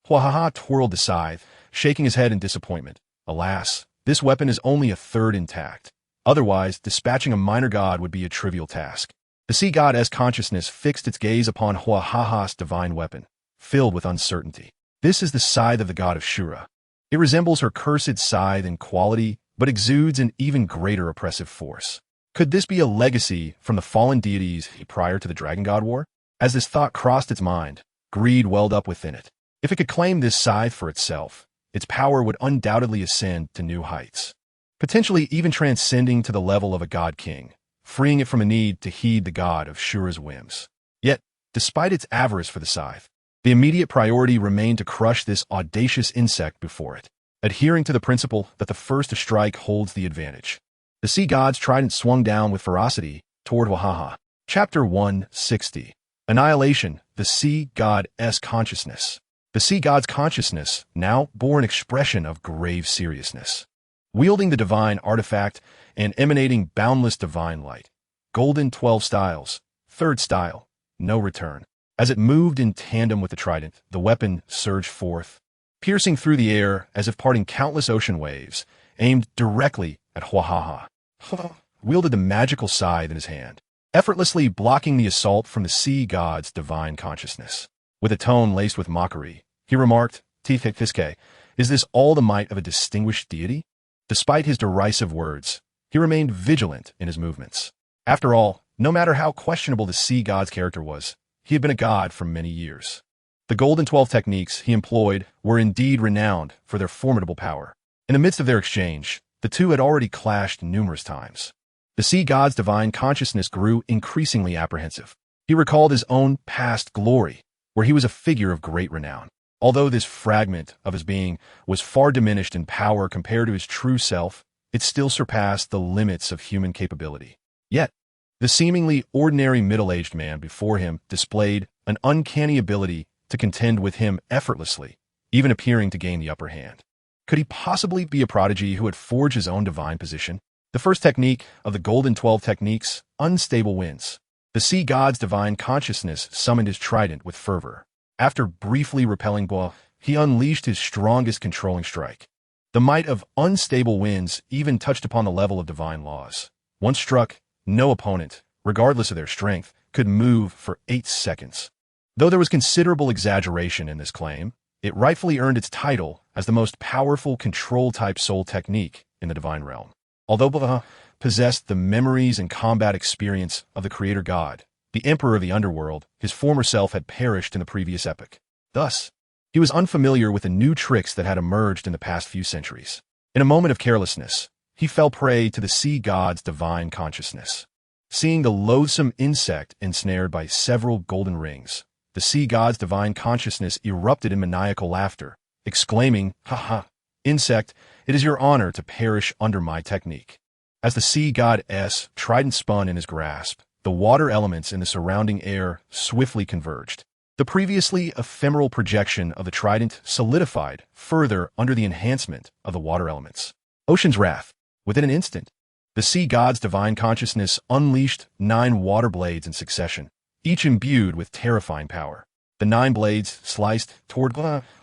Huahaha twirled the scythe, shaking his head in disappointment. Alas, this weapon is only a third intact. Otherwise, dispatching a minor god would be a trivial task. The sea god as consciousness fixed its gaze upon Huahaha's divine weapon, filled with uncertainty. This is the scythe of the god of Shura. It resembles her cursed scythe in quality, but exudes an even greater oppressive force. Could this be a legacy from the fallen deities prior to the Dragon God War? As this thought crossed its mind, greed welled up within it. If it could claim this scythe for itself, its power would undoubtedly ascend to new heights, potentially even transcending to the level of a god king, freeing it from a need to heed the god of Shura's whims. Yet, despite its avarice for the scythe, the immediate priority remained to crush this audacious insect before it, adhering to the principle that the first to strike holds the advantage. The sea god's trident swung down with ferocity toward Huahaha. Chapter 160. Annihilation, the Sea God's Consciousness. The Sea God's consciousness now bore an expression of grave seriousness. Wielding the divine artifact and emanating boundless divine light. Golden 12 styles. Third style. No return. As it moved in tandem with the trident, the weapon surged forth, piercing through the air as if parting countless ocean waves, aimed directly at Huahaha. Wielded the magical scythe in his hand, effortlessly blocking the assault from the Sea God's divine consciousness. With a tone laced with mockery, he remarked, "Fiske, is this all the might of a distinguished deity?" Despite his derisive words, he remained vigilant in his movements. After all, no matter how questionable the Sea God's character was, he had been a god for many years. The Golden 12 techniques he employed were indeed renowned for their formidable power. In the midst of their exchange, the two had already clashed numerous times. The Sea God's divine consciousness grew increasingly apprehensive. He recalled his own past glory, where he was a figure of great renown. Although this fragment of his being was far diminished in power compared to his true self, it still surpassed the limits of human capability. Yet, the seemingly ordinary middle-aged man before him displayed an uncanny ability to contend with him effortlessly, even appearing to gain the upper hand. Could he possibly be a prodigy who had forged his own divine position? The first technique of the Golden 12 techniques, unstable winds. The Sea God's divine consciousness summoned his trident with fervor. After briefly repelling Bo, he unleashed his strongest controlling strike. The might of unstable winds even touched upon the level of divine laws. Once struck, no opponent, regardless of their strength, could move for 8 seconds. Though there was considerable exaggeration in this claim, it rightfully earned its title as the most powerful control-type soul technique in the divine realm. Although Bo possessed the memories and combat experience of the creator god, the emperor of the underworld, his former self had perished in the previous epoch. Thus, he was unfamiliar with the new tricks that had emerged in the past few centuries. In a moment of carelessness, he fell prey to the Sea God's divine consciousness. Seeing the loathsome insect ensnared by several golden rings, the Sea God's divine consciousness erupted in maniacal laughter, exclaiming, "Ha ha! Insect, it is your honor to perish under my technique." As the Sea God's trident spun in his grasp, the water elements in the surrounding air swiftly converged. The previously ephemeral projection of the trident solidified further under the enhancement of the water elements. Ocean's wrath. Within an instant, the Sea God's divine consciousness unleashed 9 water blades in succession, each imbued with terrifying power. The 9 blades sliced toward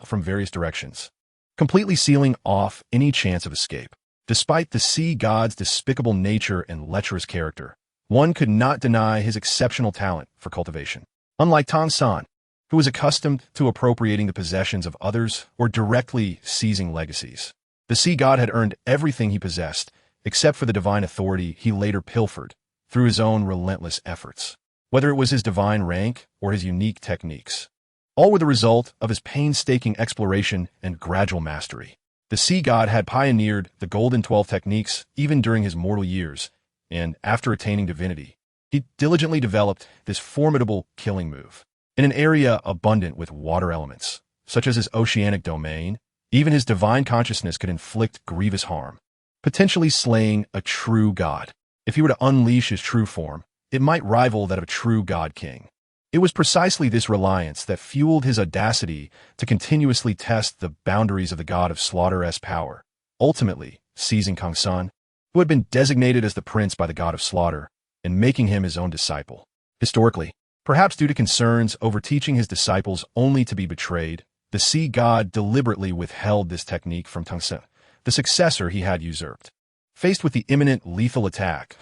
from various directions, completely sealing off any chance of escape. Despite the Sea God's despicable nature and lecherous character, one could not deny his exceptional talent for cultivation. Unlike Tang Sect, who was accustomed to appropriating the possessions of others or directly seizing legacies, the Sea God had earned everything he possessed, except for the divine authority he later pilfered through his own relentless efforts. Whether it was his divine rank or his unique techniques, all were the result of his painstaking exploration and gradual mastery. The Sea God had pioneered the Golden 12 techniques even during his mortal years, and after attaining divinity, he diligently developed this formidable killing move. In an area abundant with water elements, such as his oceanic domain, even his divine consciousness could inflict grievous harm, potentially slaying a true god. If he were to unleash his true form, it might rival that of a true god king. It was precisely this reliance that fueled his audacity to continuously test the boundaries of the god of slaughter's power, ultimately seizing Kong Sun, who had been designated as the prince by the god of slaughter, and making him his own disciple. Historically, perhaps due to concerns over teaching his disciples only to be betrayed, the Sea God deliberately withheld this technique from Tang Sect, the successor he had usurped. Faced with the imminent lethal attack,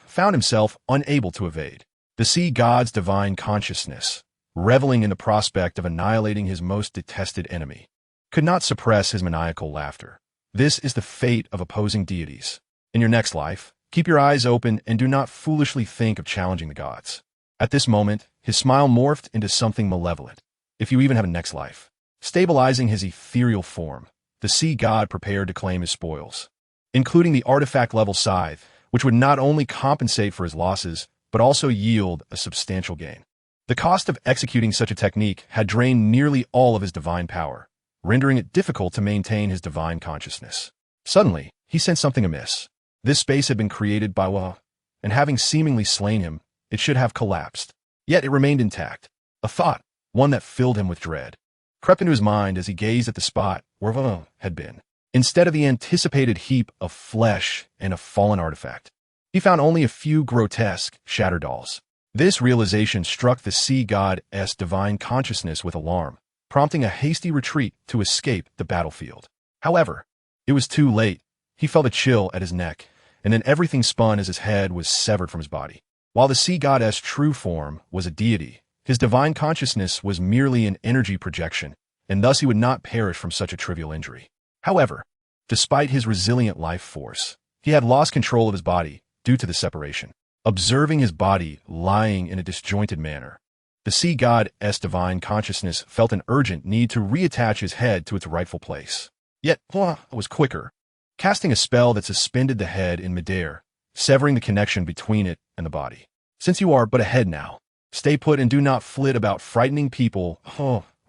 found himself unable to evade. The Sea God's divine consciousness, reveling in the prospect of annihilating his most detested enemy, could not suppress his maniacal laughter. This is the fate of opposing deities. In your next life, keep your eyes open and do not foolishly think of challenging the gods. At this moment, his smile morphed into something malevolent. If you even have a next life. Stabilizing his ethereal form, the Sea God prepared to claim his spoils, including the artifact-level scythe, which would not only compensate for his losses, but also yield a substantial gain. The cost of executing such a technique had drained nearly all of his divine power, rendering it difficult to maintain his divine consciousness. Suddenly, he sensed something amiss. This space had been created by Wa, and having seemingly slain him, it should have collapsed. Yet it remained intact. A thought, one that filled him with dread, crept into his mind as he gazed at the spot where Ye had been. Instead of the anticipated heap of flesh and a fallen artifact, he found only a few grotesque, shattered dolls. This realization struck the sea god's divine consciousness with alarm, prompting a hasty retreat to escape the battlefield. However, it was too late. He felt a chill at his neck, and then everything spun as his head was severed from his body. While the sea god's true form was a deity, his divine consciousness was merely an energy projection, and thus he would not perish from such a trivial injury. However, despite his resilient life force, he had lost control of his body due to the separation. Observing his body lying in a disjointed manner, the sea god's divine consciousness felt an urgent need to reattach his head to its rightful place. Yet, Ye was quicker, casting a spell that suspended the head in midair, severing the connection between it and the body. "Since you are but a head now, stay put and do not flit about frightening people,"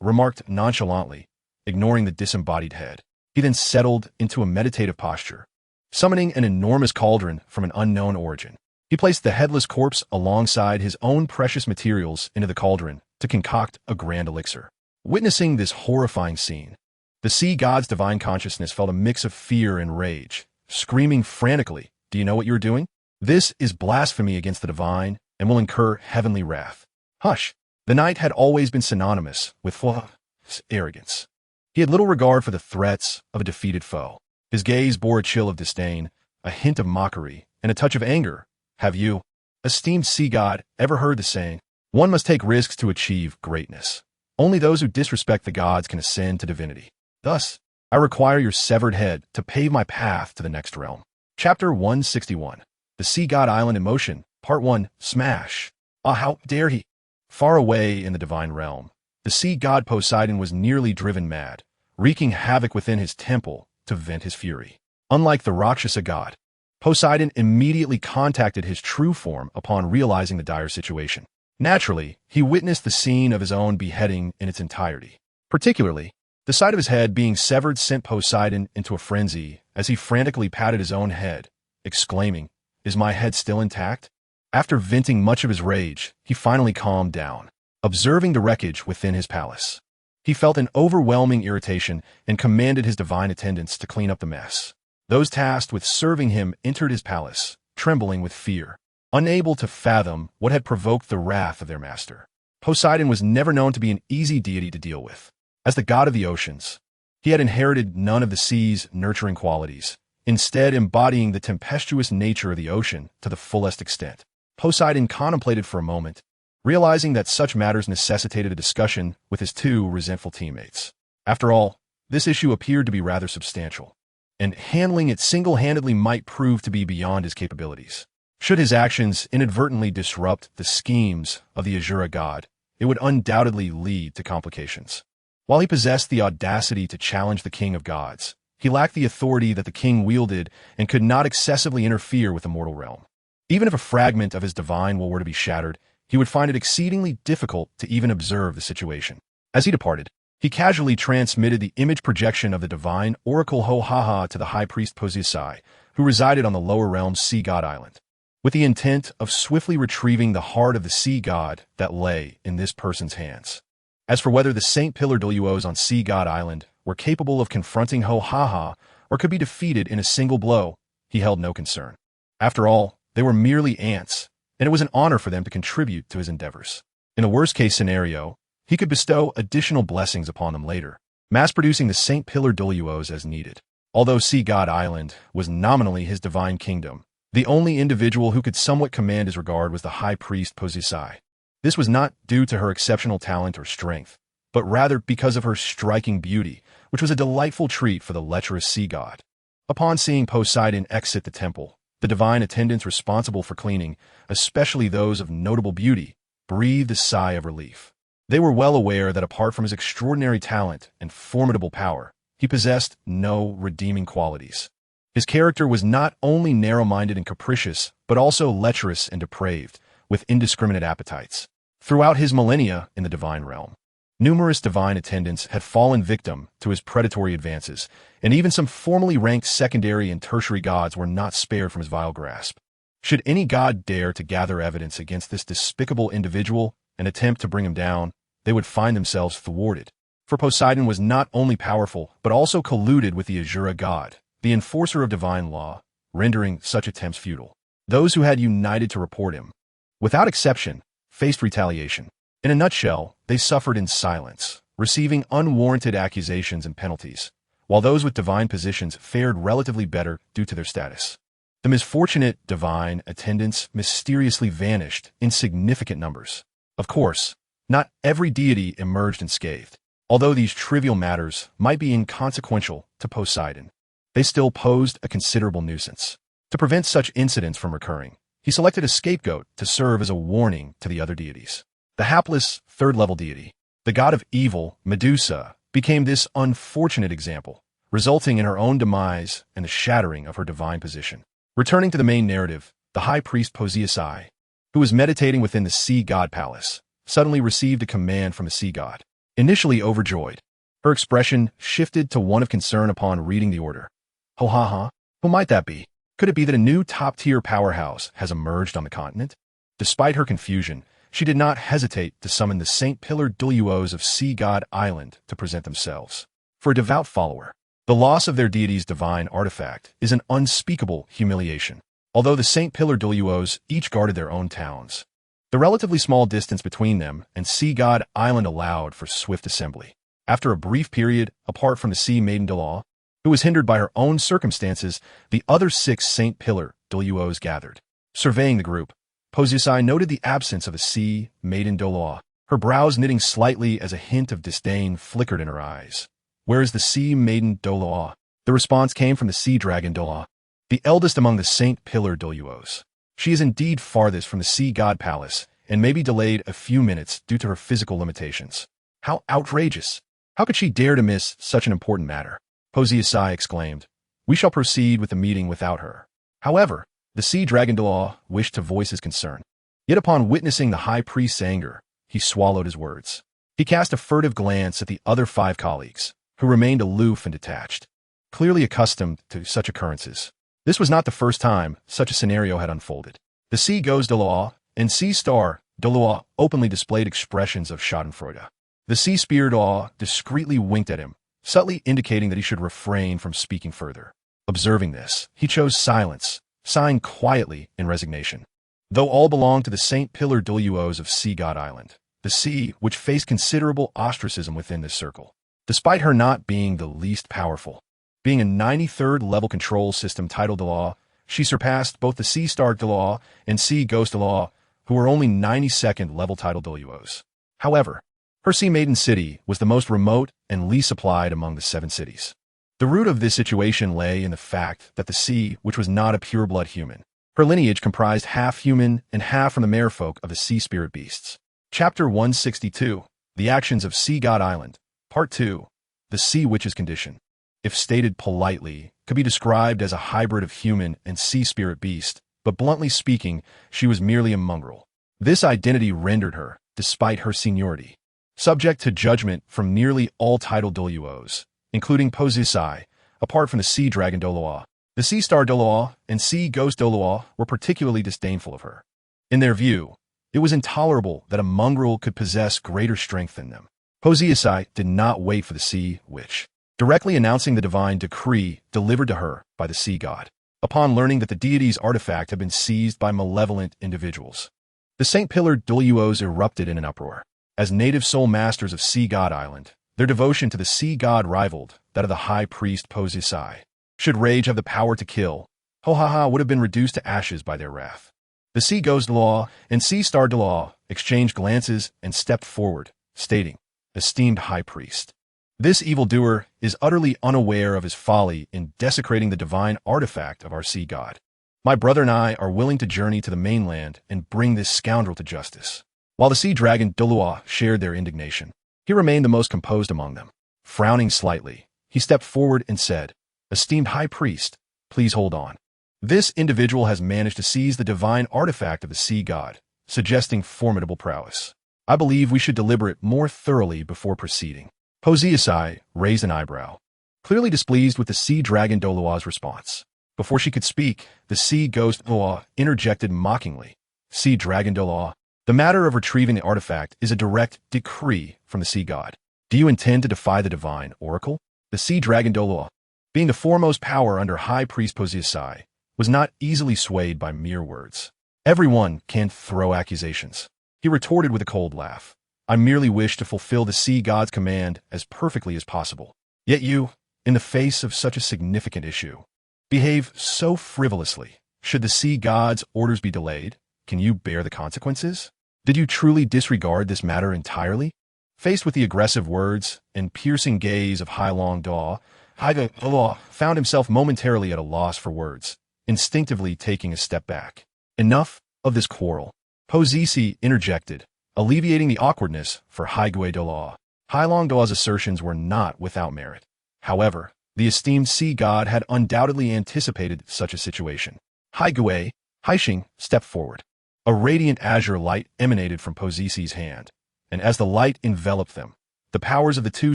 remarked nonchalantly, ignoring the disembodied head. He then settled into a meditative posture, summoning an enormous cauldron from an unknown origin. He placed the headless corpse alongside his own precious materials into the cauldron to concoct a grand elixir. Witnessing this horrifying scene, the sea god's divine consciousness felt a mix of fear and rage, screaming frantically, "Do you know what you are doing? This is blasphemy against the divine and will incur heavenly wrath." Hush! The knight had always been synonymous with Ye's arrogance. He had little regard for the threats of a defeated foe. His gaze bore a chill of disdain, a hint of mockery, and a touch of anger. "Have you, esteemed sea god, ever heard the saying, 'One must take risks to achieve greatness'? Only those who disrespect the gods can ascend to divinity. Thus, I require your severed head to pave my path to the next realm." Chapter 161. The Sea God Island in Motion, Part 1, Smash. Ah, how dare he! Far away in the divine realm, the sea god Poseidon was nearly driven mad, wreaking havoc within his temple to vent his fury. Unlike the Rakshasa god, Poseidon immediately contacted his true form upon realizing the dire situation. Naturally, he witnessed the scene of his own beheading in its entirety. Particularly, the sight of his head being severed sent Poseidon into a frenzy as he frantically patted his own head, exclaiming, "Is my head still intact?" After venting much of his rage, he finally calmed down, observing the wreckage within his palace. He felt an overwhelming irritation and commanded his divine attendants to clean up the mess. Those tasked with serving him entered his palace, trembling with fear, unable to fathom what had provoked the wrath of their master. Poseidon was never known to be an easy deity to deal with. As the god of the oceans, he had inherited none of the sea's nurturing qualities, instead embodying the tempestuous nature of the ocean to the fullest extent. Poseidon contemplated for a moment, realizing that such matters necessitated a discussion with his two resentful teammates. After all, this issue appeared to be rather substantial, and handling it single-handedly might prove to be beyond his capabilities. Should his actions inadvertently disrupt the schemes of the Azura god, it would undoubtedly lead to complications. While he possessed the audacity to challenge the king of gods, he lacked the authority that the king wielded and could not excessively interfere with the mortal realm. Even if a fragment of his divine will were to be shattered, he would find it exceedingly difficult to even observe the situation. As he departed, he casually transmitted the image projection of the divine oracle Ho-Ha-Ha to the high priest Posisai, who resided on the lower realm's sea god island, with the intent of swiftly retrieving the heart of the sea god that lay in this person's hands. As for whether the Saint Pillar Douluos on Sea God Island were capable of confronting Ho-Ha-Ha or could be defeated in a single blow, he held no concern. After all, they were merely ants, and it was an honor for them to contribute to his endeavors. In the worst-case scenario, he could bestow additional blessings upon them later, mass-producing the Saint Pillar Douluos as needed. Although Sea God Island was nominally his divine kingdom, the only individual who could somewhat command his regard was the high priest Posisai. This was not due to her exceptional talent or strength, but rather because of her striking beauty, which was a delightful treat for the lecherous sea god. Upon seeing Poseidon exit the temple, the divine attendants responsible for cleaning, especially those of notable beauty, breathed a sigh of relief. They were well aware that apart from his extraordinary talent and formidable power, he possessed no redeeming qualities. His character was not only narrow-minded and capricious, but also lecherous and depraved, with indiscriminate appetites. Throughout his millennia in the divine realm, numerous divine attendants had fallen victim to his predatory advances, and even some formally ranked secondary and tertiary gods were not spared from his vile grasp. Should any god dare to gather evidence against this despicable individual and attempt to bring him down, they would find themselves thwarted. For Poseidon was not only powerful, but also colluded with the Azura god, the enforcer of divine law, rendering such attempts futile. Those who had united to report him, without exception, faced retaliation. In a nutshell, they suffered in silence, receiving unwarranted accusations and penalties, while those with divine positions fared relatively better due to their status. The misfortunate divine attendants mysteriously vanished in significant numbers. Of course, not every deity emerged unscathed. Although these trivial matters might be inconsequential to Poseidon, they still posed a considerable nuisance. To prevent such incidents from recurring, he selected a scapegoat to serve as a warning to the other deities. The hapless third-level deity, the god of evil, Medusa, became this unfortunate example, resulting in her own demise and the shattering of her divine position. Returning to the main narrative, the high priest Poseidon, who was meditating within the sea god palace, suddenly received a command from a sea god. Initially overjoyed, her expression shifted to one of concern upon reading the order. Ho ha ha, who might that be? Could it be that a new top-tier powerhouse has emerged on the continent? Despite her confusion, she did not hesitate to summon the Saint Pillar Douluos of Sea God Island to present themselves. For a devout follower, the loss of their deity's divine artifact is an unspeakable humiliation. Although the Saint Pillar Douluos each guarded their own towns, the relatively small distance between them and Sea God Island allowed for swift assembly. After a brief period apart from the Sea Maiden Douluo, who was hindered by her own circumstances, the other 6 Saint Pillar Douluos gathered. Surveying the group, Poseidon noted the absence of a Sea Maiden Douluo, her brows knitting slightly as a hint of disdain flickered in her eyes. Where is the Sea Maiden Douluo? The response came from the Sea Dragon Douluo, the eldest among the Saint Pillar Douluos. She is indeed farthest from the Sea God Palace, and may be delayed a few minutes due to her physical limitations. How outrageous! How could she dare to miss such an important matter? Poseidon exclaimed. We shall proceed with the meeting without her. However, the Sea Dragon Douluo wished to voice his concern. Yet upon witnessing the high priest's anger, he swallowed his words. He cast a furtive glance at the other 5 colleagues, who remained aloof and detached, clearly accustomed to such occurrences. This was not the first time such a scenario had unfolded. The Sea Ghost Douluo and Sea Star Douluo openly displayed expressions of schadenfreude. The Sea Spear Douluo discreetly winked at him, subtly indicating that he should refrain from speaking further. Observing this, he chose silence, sighing quietly in resignation. Though all belonged to the Saint Pillar Douluos of Sea God Island, the sea which faced considerable ostracism within this circle, despite her not being the least powerful. Being a 93rd level control system titled Douluo, she surpassed both the Sea Star Douluo and Sea Ghost Douluo, who were only 92nd level title Douluos. However, her Sea Maiden city was the most remote and least supplied among the 7 cities. The root of this situation lay in the fact that the sea, which was not a pure-blood human, her lineage comprised half human and half from the merfolk of the sea spirit beasts. Chapter 162, The Actions of Sea God Island, Part 2, The Sea Witch's Condition, if stated politely, could be described as a hybrid of human and sea spirit beast, but bluntly speaking, she was merely a mongrel. This identity rendered her, despite her seniority, subject to judgment from nearly all titled Douluos, including Poseidon, apart from the Sea Dragon Douluo. The Sea Star Douluo and Sea Ghost Douluo were particularly disdainful of her. In their view, it was intolerable that a mongrel could possess greater strength than them. Poseidon did not wait for the Sea Witch, directly announcing the divine decree delivered to her by the sea god. Upon learning that the deity's artifact had been seized by malevolent individuals, the Saint Pillar Douluos erupted in an uproar. As native soul masters of Sea God Island, their devotion to the sea god rivaled that of the high priest Poseidon. Should rage have the power to kill, Hohaha would have been reduced to ashes by their wrath. The Sea Ghost Douluo and Sea Star Douluo exchanged glances and stepped forward, stating, Esteemed High Priest, this evildoer is utterly unaware of his folly in desecrating the divine artifact of our sea god. My brother and I are willing to journey to the mainland and bring this scoundrel to justice. While the Sea Dragon Douluo shared their indignation, he remained the most composed among them. Frowning slightly, he stepped forward and said, Esteemed High Priest, please hold on. This individual has managed to seize the divine artifact of the sea god, suggesting formidable prowess. I believe we should deliberate more thoroughly before proceeding. Poseidon raised an eyebrow, clearly displeased with the Sea Dragon Douluo's response. Before she could speak, the sea ghost Douluo interjected mockingly. Sea dragon Douluo, the matter of retrieving the artifact is a direct decree from the sea god. Do you intend to defy the divine oracle? The sea dragon Douluo, being the foremost power under High Priest Posiasai, was not easily swayed by mere words. Everyone can throw accusations. He retorted with a cold laugh. I merely wish to fulfill the sea god's command as perfectly as possible. Yet you, in the face of such a significant issue, behave so frivolously. Should the sea god's orders be delayed, can you bear the consequences? Did you truly disregard this matter entirely? Faced with the aggressive words and piercing gaze of Hailong Daw, Douluo found himself momentarily at a loss for words, instinctively taking a step back. Enough of this quarrel. Posisi interjected, alleviating the awkwardness for Haigui Douluo. Hailong Daw's assertions were not without merit. However, the esteemed sea god had undoubtedly anticipated such a situation. Haigui, Haishing, stepped forward. A radiant azure light emanated from Posisi's hand, and as the light enveloped them, the powers of the two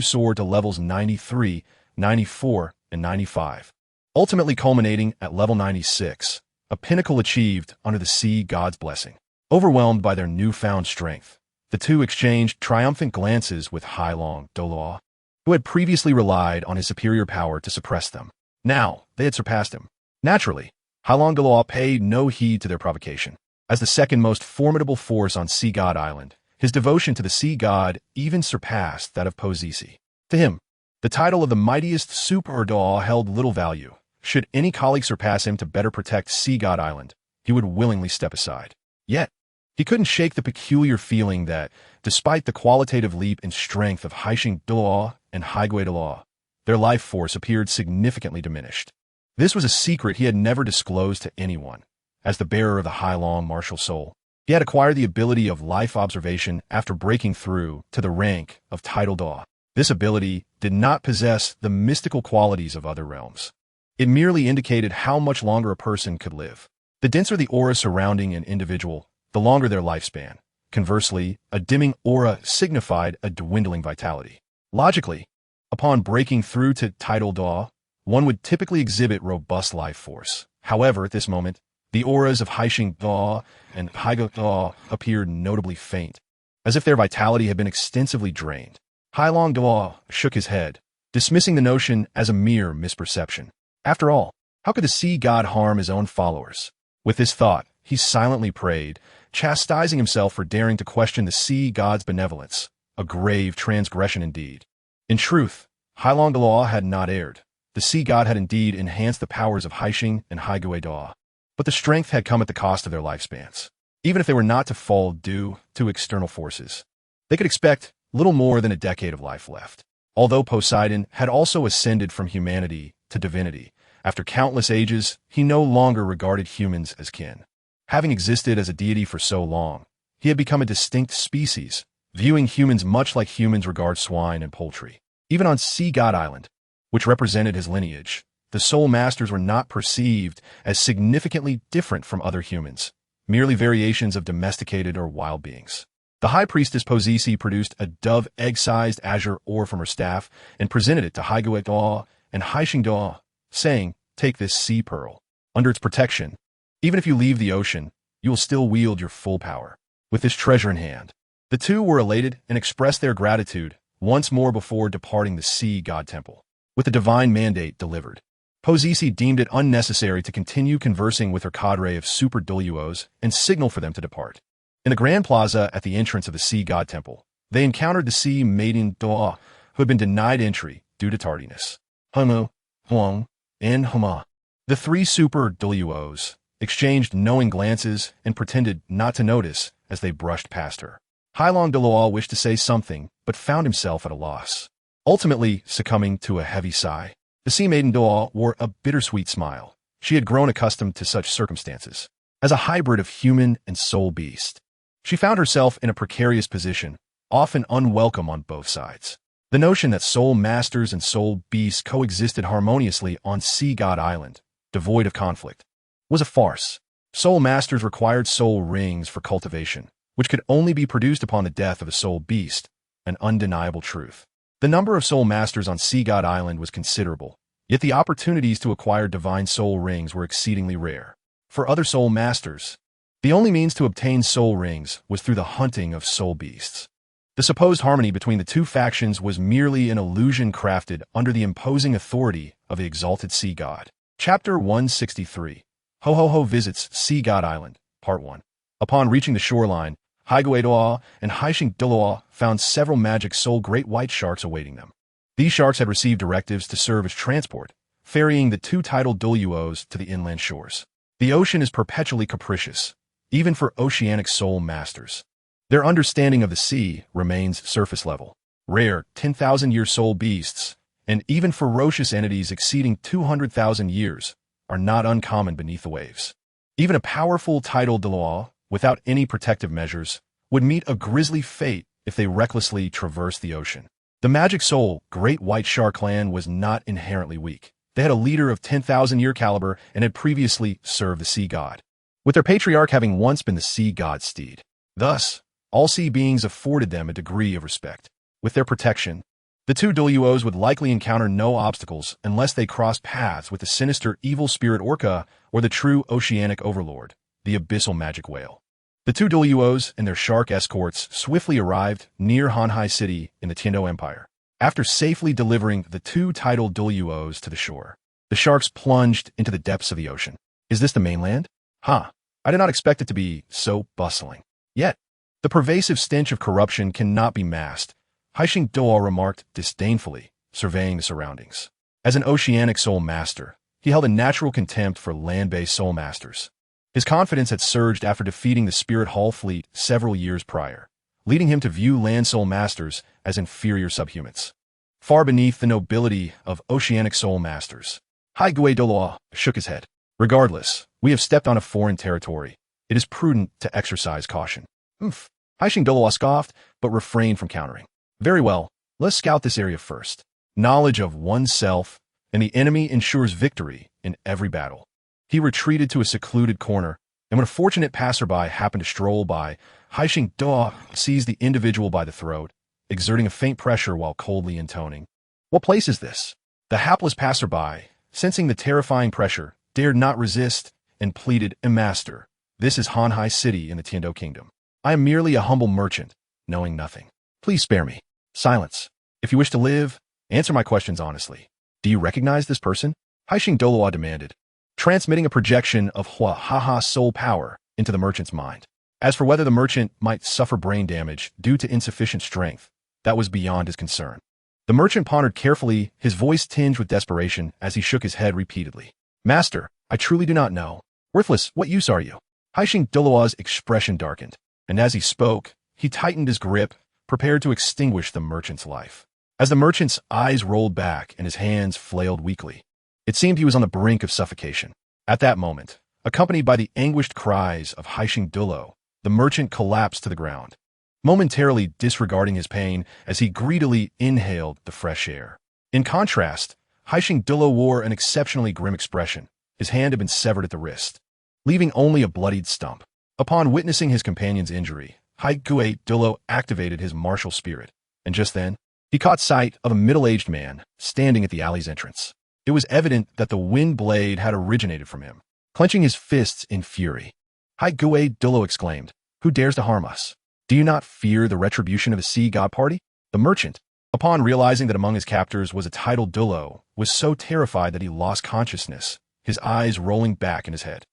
soared to levels 93, 94, and 95, ultimately culminating at level 96, a pinnacle achieved under the sea god's blessing. Overwhelmed by their newfound strength, the two exchanged triumphant glances with Hailong Douluo, who had previously relied on his superior power to suppress them. Now, they had surpassed him. Naturally, Hailong Douluo paid no heed to their provocation. As the second most formidable force on Sea God Island, his devotion to the sea god even surpassed that of Posisi. To him, the title of the mightiest Super Daw held little value. Should any colleague surpass him to better protect Sea God Island, he would willingly step aside. Yet, he couldn't shake the peculiar feeling that, despite the qualitative leap in strength of Haishing Douluo and Haigui Douluo, their life force appeared significantly diminished. This was a secret he had never disclosed to anyone. As the bearer of the Hailong martial soul, he had acquired the ability of life observation after breaking through to the rank of Tidal Daw. This ability did not possess the mystical qualities of other realms. It merely indicated how much longer a person could live. The denser the aura surrounding an individual, the longer their lifespan. Conversely, a dimming aura signified a dwindling vitality. Logically, upon breaking through to Tidal Daw, one would typically exhibit robust life force. However, at this moment, the auras of Haishing Daw and Haigui Daw appeared notably faint, as if their vitality had been extensively drained. Hailong Daw shook his head, dismissing the notion as a mere misperception. After all, how could the sea god harm his own followers? With this thought, he silently prayed, chastising himself for daring to question the sea god's benevolence, a grave transgression indeed. In truth, Hailong Daw had not erred. The sea god had indeed enhanced the powers of Haishing and Haigui Daw, but the strength had come at the cost of their lifespans. Even if they were not to fall due to external forces, they could expect little more than a decade of life left. Although Poseidon had also ascended from humanity to divinity, after countless ages, he no longer regarded humans as kin. Having existed as a deity for so long, he had become a distinct species, viewing humans much like humans regard swine and poultry. Even on Sea God Island, which represented his lineage, the Soul Masters were not perceived as significantly different from other humans, merely variations of domesticated or wild beings. The High Priestess Posisi produced a dove egg-sized azure ore from her staff and presented it to Haigui Daw and Haishing Daw, saying, "Take this sea pearl. Under its protection, even if you leave the ocean, you will still wield your full power." With this treasure in hand, the two were elated and expressed their gratitude once more before departing the Sea God Temple. With the divine mandate delivered, Posisi deemed it unnecessary to continue conversing with her cadre of super Douluos and signal for them to depart. In the Grand Plaza at the entrance of the Sea God Temple, they encountered the Sea Maiden Daw, who had been denied entry due to tardiness. Hunu, Huang, and Huma, the three super Douluos, exchanged knowing glances and pretended not to notice as they brushed past her. Hailong Douluo wished to say something, but found himself at a loss. Ultimately succumbing to a heavy sigh, the Sea Maiden Daw wore a bittersweet smile. She had grown accustomed to such circumstances. As a hybrid of human and soul beast, she found herself in a precarious position, often unwelcome on both sides. The notion that soul masters and soul beasts coexisted harmoniously on Sea God Island, devoid of conflict, was a farce. Soul masters required soul rings for cultivation, which could only be produced upon the death of a soul beast, an undeniable truth. The number of soul masters on Sea God Island was considerable, Yet the opportunities to acquire divine soul rings were exceedingly rare. For other soul masters, the only means to obtain soul rings was through the hunting of soul beasts. The supposed harmony between the two factions was merely an illusion crafted under the imposing authority of the exalted sea god. Chapter 163. Ho Ho Ho visits Sea God Island, Part 1. Upon reaching the shoreline, Haigui Doa and Haishing Douluo found several magic soul great white sharks awaiting them. These sharks had received directives to serve as transport, ferrying the two tidal Douluos to the inland shores. The ocean is perpetually capricious, even for oceanic soul masters. Their understanding of the sea remains surface level. Rare 10,000-year soul beasts, and even ferocious entities exceeding 200,000 years, are not uncommon beneath the waves. Even a powerful tidal Douluo, without any protective measures, would meet a grisly fate if they recklessly traversed the ocean. The magic soul, Great White Shark clan, was not inherently weak. They had a leader of 10,000-year caliber and had previously served the sea god, with their patriarch having once been the sea god's steed. Thus, all sea beings afforded them a degree of respect. With their protection, the two Douluos would likely encounter no obstacles unless they crossed paths with the sinister evil spirit orca or the true oceanic overlord, the abyssal magic whale. The two Douluos and their shark escorts swiftly arrived near Hanhai City in the Tiando Empire. After safely delivering the two tidal Douluos to the shore, the sharks plunged into the depths of the ocean. Is this the mainland? I did not expect it to be so bustling. Yet, the pervasive stench of corruption cannot be masked, Haishing Doa remarked disdainfully, surveying the surroundings. As an oceanic soul master, he held a natural contempt for land-based soul masters. His confidence had surged after defeating the Spirit Hall fleet several years prior, leading him to view land soul masters as inferior subhumans, far beneath the nobility of oceanic soul masters. Haigui Douluo shook his head. Regardless, we have stepped on a foreign territory. It is prudent to exercise caution. Haishing Douluo scoffed, but refrained from countering. Very well, let's scout this area first. Knowledge of oneself and the enemy ensures victory in every battle. He retreated to a secluded corner, and when a fortunate passerby happened to stroll by, Haishing Doa seized the individual by the throat, exerting a faint pressure while coldly intoning, "What place is this?" The hapless passerby, sensing the terrifying pressure, dared not resist and pleaded, "Master, this is Hanhai City in the Tiando Kingdom. I am merely a humble merchant, knowing nothing. Please spare me." Silence. If you wish to live, answer my questions honestly. Do you recognize this person? Haishing Douluo demanded, transmitting a projection of Hua soul power into the merchant's mind. As for whether the merchant might suffer brain damage due to insufficient strength, that was beyond his concern. The merchant pondered carefully, his voice tinged with desperation as he shook his head repeatedly. "Master, I truly do not know. Worthless, what use are you?" Haishing Douluo's expression darkened, and as he spoke, he tightened his grip, prepared to extinguish the merchant's life. As the merchant's eyes rolled back and his hands flailed weakly, it seemed he was on the brink of suffocation. At that moment, accompanied by the anguished cries of Haishing Douluo, the merchant collapsed to the ground, momentarily disregarding his pain as he greedily inhaled the fresh air. In contrast, Haishing Douluo wore an exceptionally grim expression. His hand had been severed at the wrist, leaving only a bloodied stump. Upon witnessing his companion's injury, Haigui Douluo activated his martial spirit, and just then, he caught sight of a middle-aged man standing at the alley's entrance. It was evident that the wind blade had originated from him. Clenching his fists in fury, Haigui Douluo exclaimed, "Who dares to harm us? Do you not fear the retribution of the sea god party?" The merchant, upon realizing that among his captors was a tidal Douluo, was so terrified that he lost consciousness, his eyes rolling back in his head.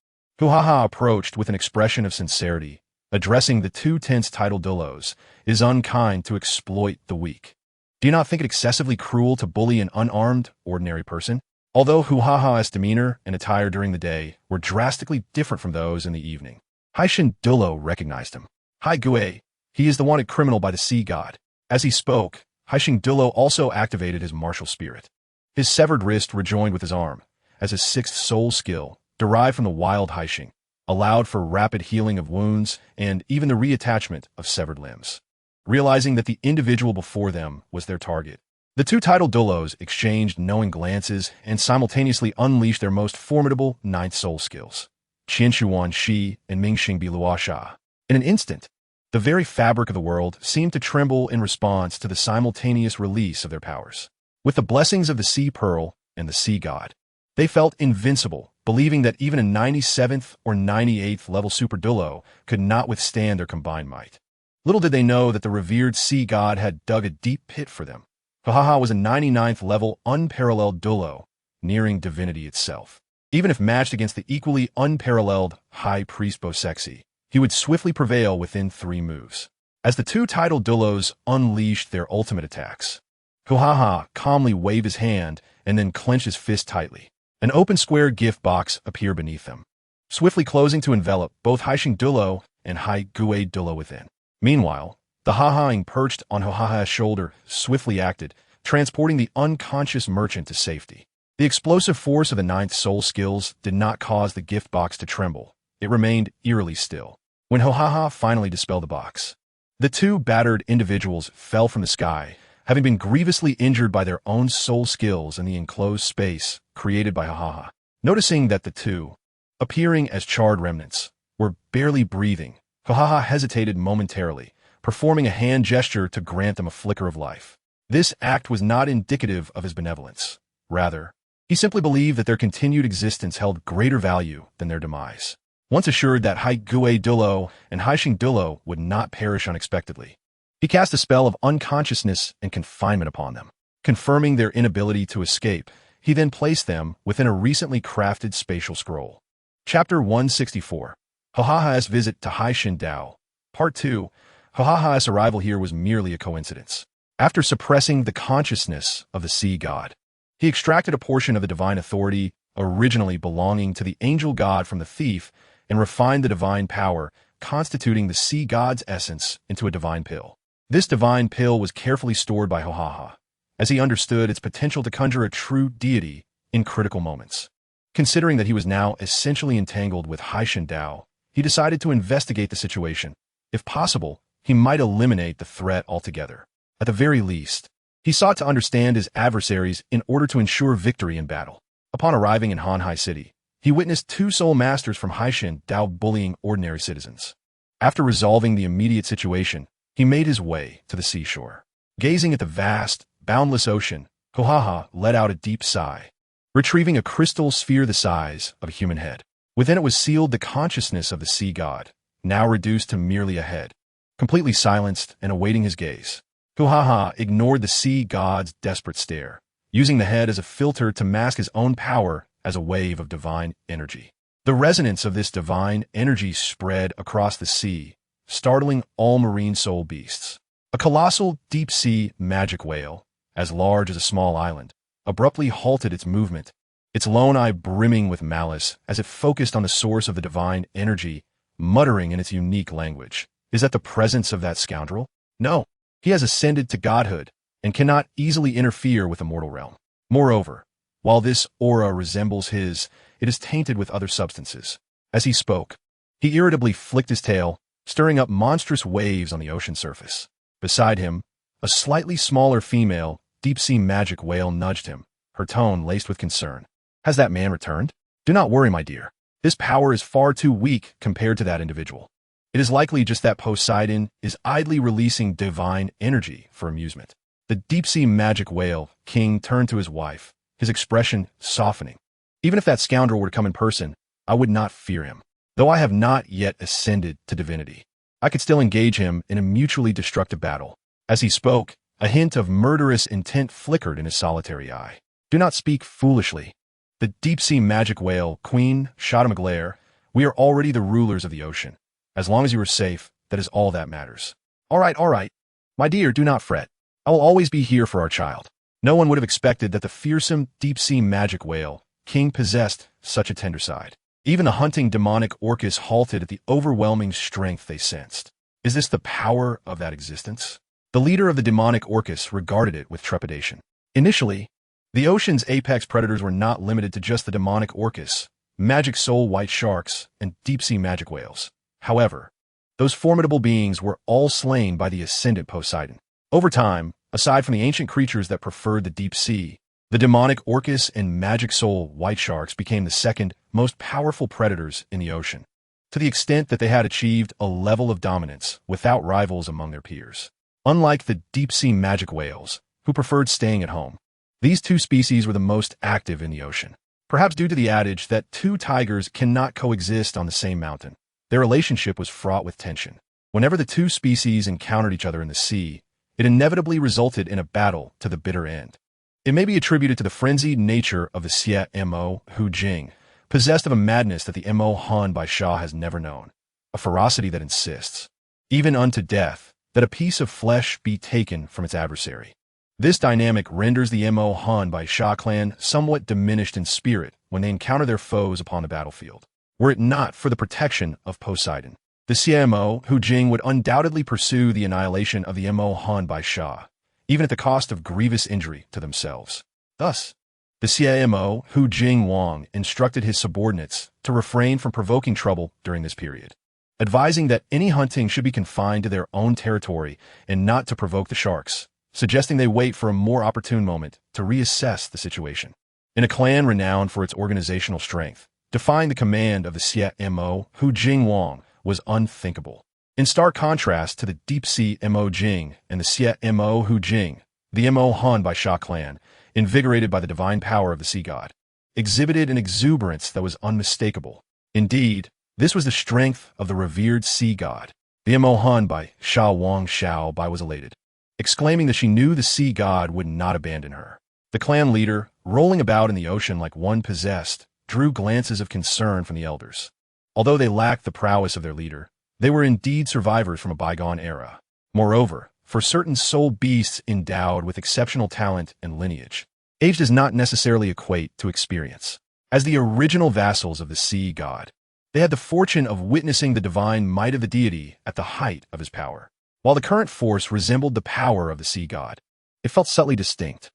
Huhaha approached with an expression of sincerity, addressing the two tense tidal Douluos. "It is unkind to exploit the weak. Do you not think it excessively cruel to bully an unarmed, ordinary person?" Although Huhaha's demeanor and attire during the day were drastically different from those in the evening, Haishing Douluo recognized him. "Haigui, he is the wanted criminal by the sea god." As he spoke, Haishing Douluo also activated his martial spirit. His severed wrist rejoined with his arm, as his sixth soul skill, derived from the wild Haishing, allowed for rapid healing of wounds and even the reattachment of severed limbs. Realizing that the individual before them was their target, the two tidal Douluos exchanged knowing glances and simultaneously unleashed their most formidable ninth soul skills, Qianshuan Shi and Mingxing Biluosha. In an instant, the very fabric of the world seemed to tremble in response to the simultaneous release of their powers. With the blessings of the Sea Pearl, and the sea god. They felt invincible, believing that even a 97th or 98th level Super Douluo could not withstand their combined might. Little did they know that the revered sea god had dug a deep pit for them. Hahaha was a 99th level unparalleled Douluo, nearing divinity itself. Even if matched against the equally unparalleled High Priest Bosexy, he would swiftly prevail within 3 moves. As the 2 titled Doulos unleashed their ultimate attacks, Hahaha calmly waved his hand and then clenched his fist tightly. An open square gift box appeared beneath them, swiftly closing to envelop both Haotian Douluo and Hai Gui Douluo within. Meanwhile, the Haha'ing perched on Hahaha's shoulder swiftly acted, transporting the unconscious merchant to safety. The explosive force of the 9th soul skills did not cause the gift box to tremble. It remained eerily still. When Hahaha finally dispelled the box, the 2 battered individuals fell from the sky, having been grievously injured by their own soul skills in the enclosed space created by Hahaha. Noticing that the 2, appearing as charred remnants, were barely breathing, Hahaha hesitated momentarily, performing a hand gesture to grant them a flicker of life. This act was not indicative of his benevolence. Rather, he simply believed that their continued existence held greater value than their demise. Once assured that Hai Gui Douluo and Haotian Douluo would not perish unexpectedly, he cast a spell of unconsciousness and confinement upon them. Confirming their inability to escape, he then placed them within a recently crafted spatial scroll. Chapter 164. Hahaha's Visit to Haishin Dao. Part 2. Hahaha's arrival here was merely a coincidence. After suppressing the consciousness of the sea god, he extracted a portion of the divine authority originally belonging to the angel god from the thief and refined the divine power constituting the sea god's essence into a divine pill. This divine pill was carefully stored by Hahaha, as he understood its potential to conjure a true deity in critical moments. Considering that he was now essentially entangled with Haishin Dao, he decided to investigate the situation. If possible, he might eliminate the threat altogether. At the very least, he sought to understand his adversaries in order to ensure victory in battle. Upon arriving in Hanhai City, he witnessed 2 soul masters from Haishin Dao bullying ordinary citizens. After resolving the immediate situation, he made his way to the seashore. Gazing at the vast, boundless ocean, Hahaha let out a deep sigh, retrieving a crystal sphere the size of a human head. Within it was sealed the consciousness of the sea god, now reduced to merely a head. Completely silenced and awaiting his gaze, Hahaha ignored the sea god's desperate stare, using the head as a filter to mask his own power as a wave of divine energy. The resonance of this divine energy spread across the sea, startling all marine soul beasts. A colossal deep-sea magic whale, as large as a small island, abruptly halted its movement, its lone eye brimming with malice as it focused on the source of the divine energy, muttering in its unique language. Is that the presence of that scoundrel? No, he has ascended to godhood and cannot easily interfere with the mortal realm. Moreover, while this aura resembles his, it is tainted with other substances. As he spoke, he irritably flicked his tail, stirring up monstrous waves on the ocean surface. Beside him, a slightly smaller female, deep-sea magic whale nudged him, her tone laced with concern. Has that man returned? Do not worry, my dear. This power is far too weak compared to that individual. It is likely just that Poseidon is idly releasing divine energy for amusement. The deep-sea magic whale king turned to his wife, his expression softening. Even if that scoundrel were to come in person, I would not fear him. Though I have not yet ascended to divinity, I could still engage him in a mutually destructive battle. As he spoke, a hint of murderous intent flickered in his solitary eye. Do not speak foolishly. The deep-sea magic whale, Queen, shot him a glare. We are already the rulers of the ocean. As long as you are safe, that is all that matters. All right. My dear, do not fret. I will always be here for our child. No one would have expected that the fearsome deep-sea magic whale, King, possessed such a tender side. Even the hunting demonic orcas halted at the overwhelming strength they sensed. Is this the power of that existence? The leader of the demonic orcas regarded it with trepidation. Initially, the ocean's apex predators were not limited to just the demonic orcas, magic soul white sharks, and deep-sea magic whales. However, those formidable beings were all slain by the ascendant Poseidon. Over time, aside from the ancient creatures that preferred the deep sea, the demonic orcas and magic soul white sharks became the second most powerful predators in the ocean, to the extent that they had achieved a level of dominance without rivals among their peers. Unlike the deep-sea magic whales, who preferred staying at home, These two species were the most active in the ocean, perhaps due to the adage that two tigers cannot coexist on the same mountain. Their relationship was fraught with tension. Whenever the two species encountered each other in the sea, it inevitably resulted in a battle to the bitter end. It may be attributed to the frenzied nature of the Xie Mo Hu Jing, possessed of a madness that the Mo Han Bai Sha has never known, a ferocity that insists, even unto death, that a piece of flesh be taken from its adversary. This dynamic renders the Mo Han Bai Sha clan somewhat diminished in spirit when they encounter their foes upon the battlefield. Were it not for the protection of Poseidon, the Xie Mo Hu Jing would undoubtedly pursue the annihilation of the Mo Han Bai Sha, even at the cost of grievous injury to themselves. Thus, the Xie Mo Hu Jing Wang instructed his subordinates to refrain from provoking trouble during this period, advising that any hunting should be confined to their own territory and not to provoke the sharks, suggesting they wait for a more opportune moment to reassess the situation. In a clan renowned for its organizational strength, defying the command of the Xie Mo Hu Jing Wang was unthinkable. In stark contrast to the deep sea Mo Jing and the Xie Mo Hu Jing, the Mo Han Bai Sha clan, invigorated by the divine power of the sea god, exhibited an exuberance that was unmistakable. Indeed, this was the strength of the revered sea god. The Mo Han Bai Sha Wang Xiao Bai was elated, exclaiming that she knew the sea god would not abandon her. The clan leader, rolling about in the ocean like one possessed, drew glances of concern from the elders. Although they lacked the prowess of their leader, they were indeed survivors from a bygone era. Moreover, for certain soul beasts endowed with exceptional talent and lineage, age does not necessarily equate to experience. As the original vassals of the sea god, they had the fortune of witnessing the divine might of the deity at the height of his power. While the current force resembled the power of the sea god, it felt subtly distinct.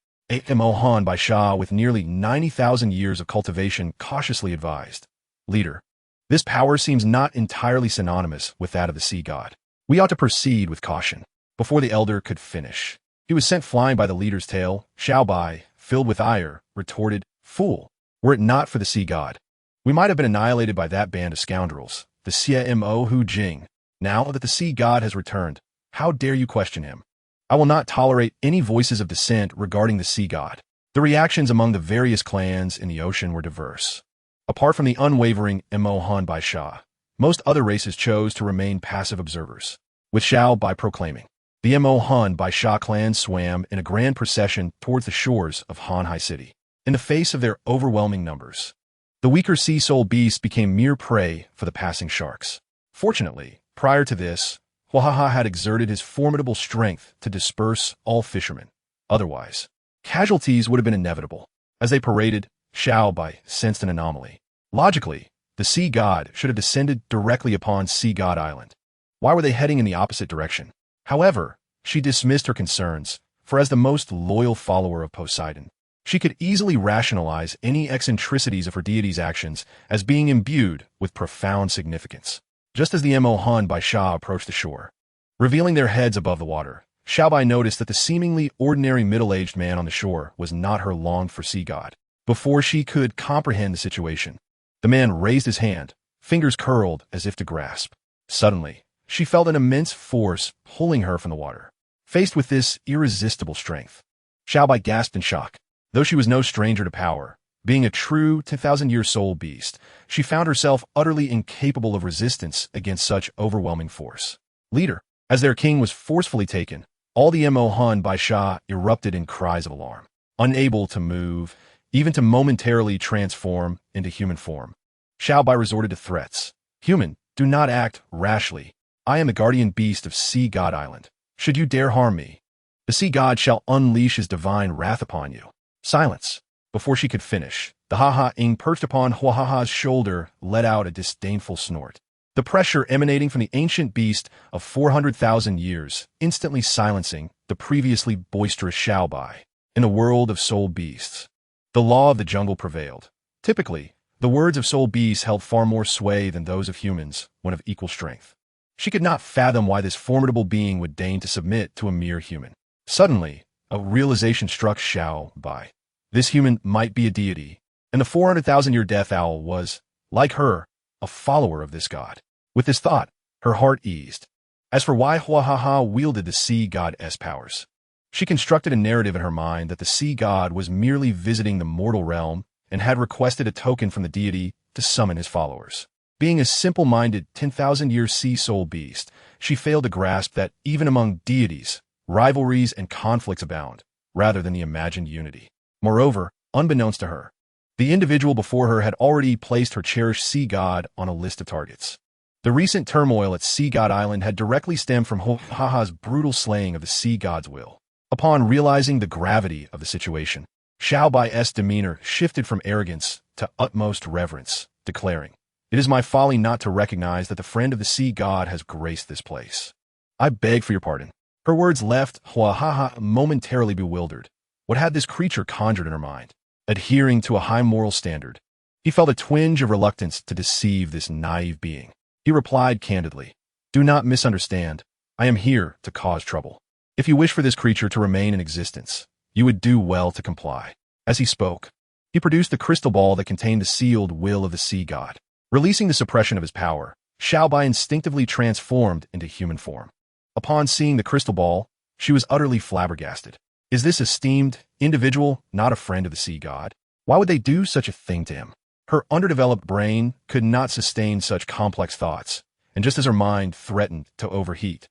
Mo Han Bai Sha, with nearly 90,000 years of cultivation, cautiously advised, "Leader, this power seems not entirely synonymous with that of the sea god. We ought to proceed with caution." Before the elder could finish, he was sent flying by the leader's tail. Xiao Bai, filled with ire, retorted, "Fool, were it not for the sea god, we might have been annihilated by that band of scoundrels, the Xie Mo Hu Jing. Now that the sea god has returned, how dare you question him? I will not tolerate any voices of dissent regarding the sea god." The reactions among the various clans in the ocean were diverse. Apart from the unwavering Mo Han Bai Sha, most other races chose to remain passive observers, with Xiao Bai proclaiming. The Mo Han Bai Sha clan swam in a grand procession towards the shores of Hanhai City. In the face of their overwhelming numbers, the weaker sea soul beasts became mere prey for the passing sharks. Fortunately, prior to this, Huahaha had exerted his formidable strength to disperse all fishermen. Otherwise, casualties would have been inevitable. As they paraded, Xiao Bai sensed an anomaly. Logically, the sea god should have descended directly upon Sea God Island. Why were they heading in the opposite direction? However, she dismissed her concerns, for as the most loyal follower of Poseidon, she could easily rationalize any eccentricities of her deity's actions as being imbued with profound significance. Just as the Mo Han Bai Sha approached the shore, revealing their heads above the water, Xiao Bai noticed that the seemingly ordinary middle-aged man on the shore was not her longed-for sea god. Before she could comprehend the situation, the man raised his hand, fingers curled as if to grasp. Suddenly, she felt an immense force pulling her from the water. Faced with this irresistible strength, Xiao Bai gasped in shock. Though she was no stranger to power, being a true 10,000-year soul beast, she found herself utterly incapable of resistance against such overwhelming force. Leader, as their king was forcefully taken, all the Mo Han Bai Sha erupted in cries of alarm. Unable to move, even to momentarily transform into human form, Xiao Bai resorted to threats. "Human, do not act rashly. I am the guardian beast of Sea God Island. Should you dare harm me, the sea god shall unleash his divine wrath upon you." Silence. Before she could finish, the Ha-Ha-ing perched upon Huahaha's shoulder let out a disdainful snort. The pressure emanating from the ancient beast of 400,000 years, instantly silencing the previously boisterous Xiao Bai. In the world of soul beasts, the law of the jungle prevailed. Typically, the words of soul beasts held far more sway than those of humans when of equal strength. She could not fathom why this formidable being would deign to submit to a mere human. Suddenly, a realization struck Xiao Bai. This human might be a deity, and the 400,000-year death owl was, like her, a follower of this god. With this thought, her heart eased. As for why Huahaha wielded the sea god's powers, She constructed a narrative in her mind that the sea god was merely visiting the mortal realm and had requested a token from the deity to summon his followers. Being a simple-minded 10,000-year sea soul beast, she failed to grasp that even among deities, rivalries and conflicts abound, rather than the imagined unity. Moreover, unbeknownst to her, the individual before her had already placed her cherished sea god on a list of targets. The recent turmoil at Sea God Island had directly stemmed from Haha's brutal slaying of the sea god's will. Upon realizing the gravity of the situation, Xiao Bai's demeanor shifted from arrogance to utmost reverence, declaring, "It is my folly not to recognize that the friend of the sea god has graced this place. I beg for your pardon." Her words left Haha momentarily bewildered. What had this creature conjured in her mind? Adhering to a high moral standard, he felt a twinge of reluctance to deceive this naive being. He replied candidly, "Do not misunderstand. I am here to cause trouble. If you wish for this creature to remain in existence, you would do well to comply." As he spoke, he produced the crystal ball that contained the sealed will of the sea god. Releasing the suppression of his power, Xiao Bai instinctively transformed into human form. Upon seeing the crystal ball, she was utterly flabbergasted. Is this esteemed individual not a friend of the sea god? Why would they do such a thing to him? Her underdeveloped brain could not sustain such complex thoughts, and just as her mind threatened to overheat,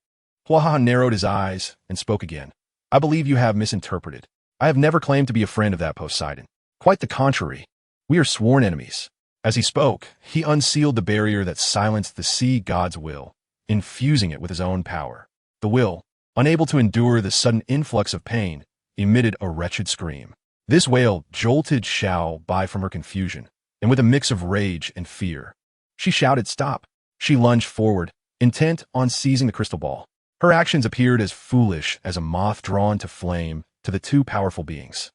Huaha narrowed his eyes and spoke again. "I believe you have misinterpreted. I have never claimed to be a friend of that Poseidon. Quite the contrary. We are sworn enemies." As he spoke, he unsealed the barrier that silenced the sea god's will, infusing it with his own power. The will, unable to endure the sudden influx of pain, emitted a wretched scream. This wail jolted Xiao Bai from her confusion, and with a mix of rage and fear, she shouted, "Stop!" She lunged forward, intent on seizing the crystal ball. Her actions appeared as foolish as a moth drawn to flame to the two powerful beings.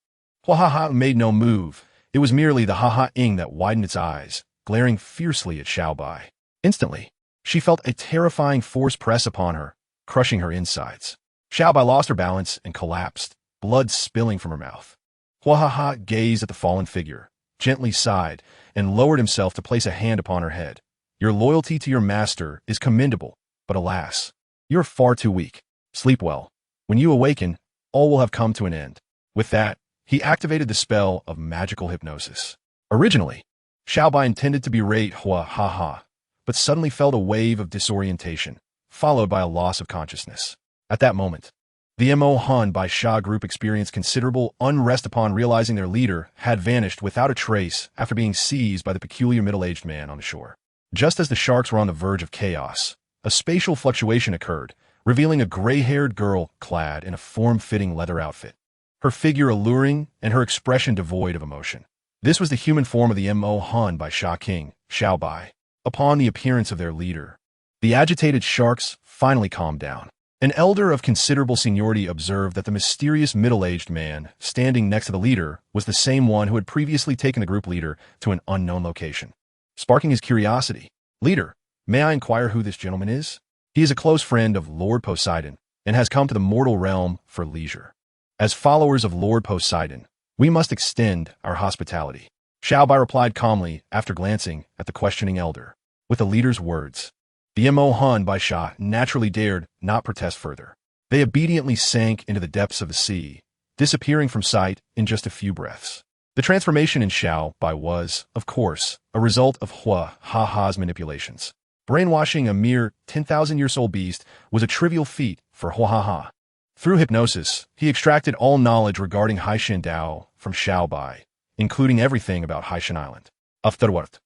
Huaha made no move. It was merely the Ha-Ha-ing that widened its eyes, glaring fiercely at Xiao Bai. Instantly, she felt a terrifying force press upon her, crushing her insides. Xiao Bai lost her balance and collapsed, blood spilling from her mouth. Huaha gazed at the fallen figure, gently sighed, and lowered himself to place a hand upon her head. "Your loyalty to your master is commendable, but alas, you're far too weak. Sleep well. When you awaken, all will have come to an end." With that, he activated the spell of magical hypnosis. Originally, Xiao Bai intended to berate Huaha, but suddenly felt a wave of disorientation, followed by a loss of consciousness. At that moment, the Mo Han Bai Sha group experienced considerable unrest upon realizing their leader had vanished without a trace after being seized by the peculiar middle-aged man on the shore. Just as the sharks were on the verge of chaos, a spatial fluctuation occurred, revealing a gray-haired girl clad in a form-fitting leather outfit. Her figure alluring and her expression devoid of emotion. This was the human form of the Mo Han Bai Sha King, Xiao Bai. Upon the appearance of their leader, the agitated sharks finally calmed down. An elder of considerable seniority observed that the mysterious middle-aged man standing next to the leader was the same one who had previously taken the group leader to an unknown location. Sparking his curiosity, "Leader, may I inquire who this gentleman is?" "He is a close friend of Lord Poseidon and has come to the mortal realm for leisure. As followers of Lord Poseidon, we must extend our hospitality." Xiao Bai replied calmly after glancing at the questioning elder. With the leader's words, the Mo Han Bai Sha naturally dared not protest further. They obediently sank into the depths of the sea, disappearing from sight in just a few breaths. The transformation in Xiao Bai was, of course, a result of Huaha's manipulations. Brainwashing a mere 10,000-year-old beast was a trivial feat for Huaha. Through hypnosis, he extracted all knowledge regarding Haishan Dao from Xiao Bai, including everything about Haishan Island. Afterward,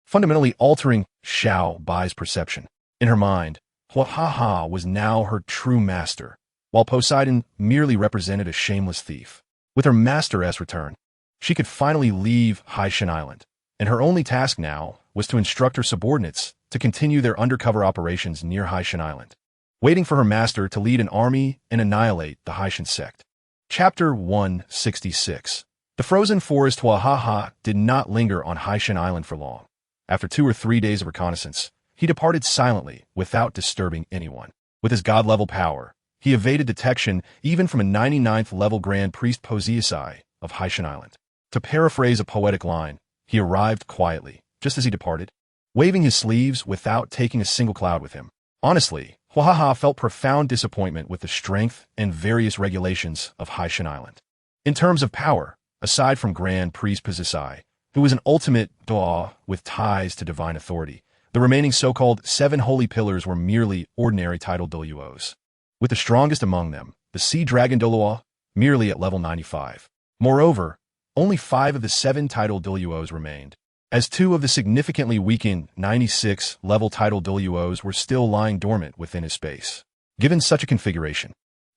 fundamentally altering Xiao Bai's perception. In her mind, Huaha was now her true master, while Poseidon merely represented a shameless thief. With her master's return, she could finally leave Haishan Island, and her only task now was to instruct her subordinates to continue their undercover operations near Haishan Island, waiting for her master to lead an army and annihilate the Haotian Sect. Chapter 166. The frozen forest Huaha did not linger on Haishan Island for long. After 2 or 3 days of reconnaissance, he departed silently without disturbing anyone. With his god-level power, he evaded detection even from a 99th level Grand Priest Posiasai of Haishan Island. To paraphrase a poetic line, he arrived quietly, just as he departed, waving his sleeves without taking a single cloud with him. Honestly, Huahaha felt profound disappointment with the strength and various regulations of Haotian Island. In terms of power, aside from Grand Priest Pizisai, who was an ultimate Doa with ties to divine authority, the remaining so-called 7 holy pillars were merely ordinary titled Douluos, with the strongest among them, the Sea Dragon Douluo, merely at level 95. Moreover, only 5 of the 7 titled Douluos remained, as 2 of the significantly weakened 96 level titled Douluos were still lying dormant within his space. Given such a configuration,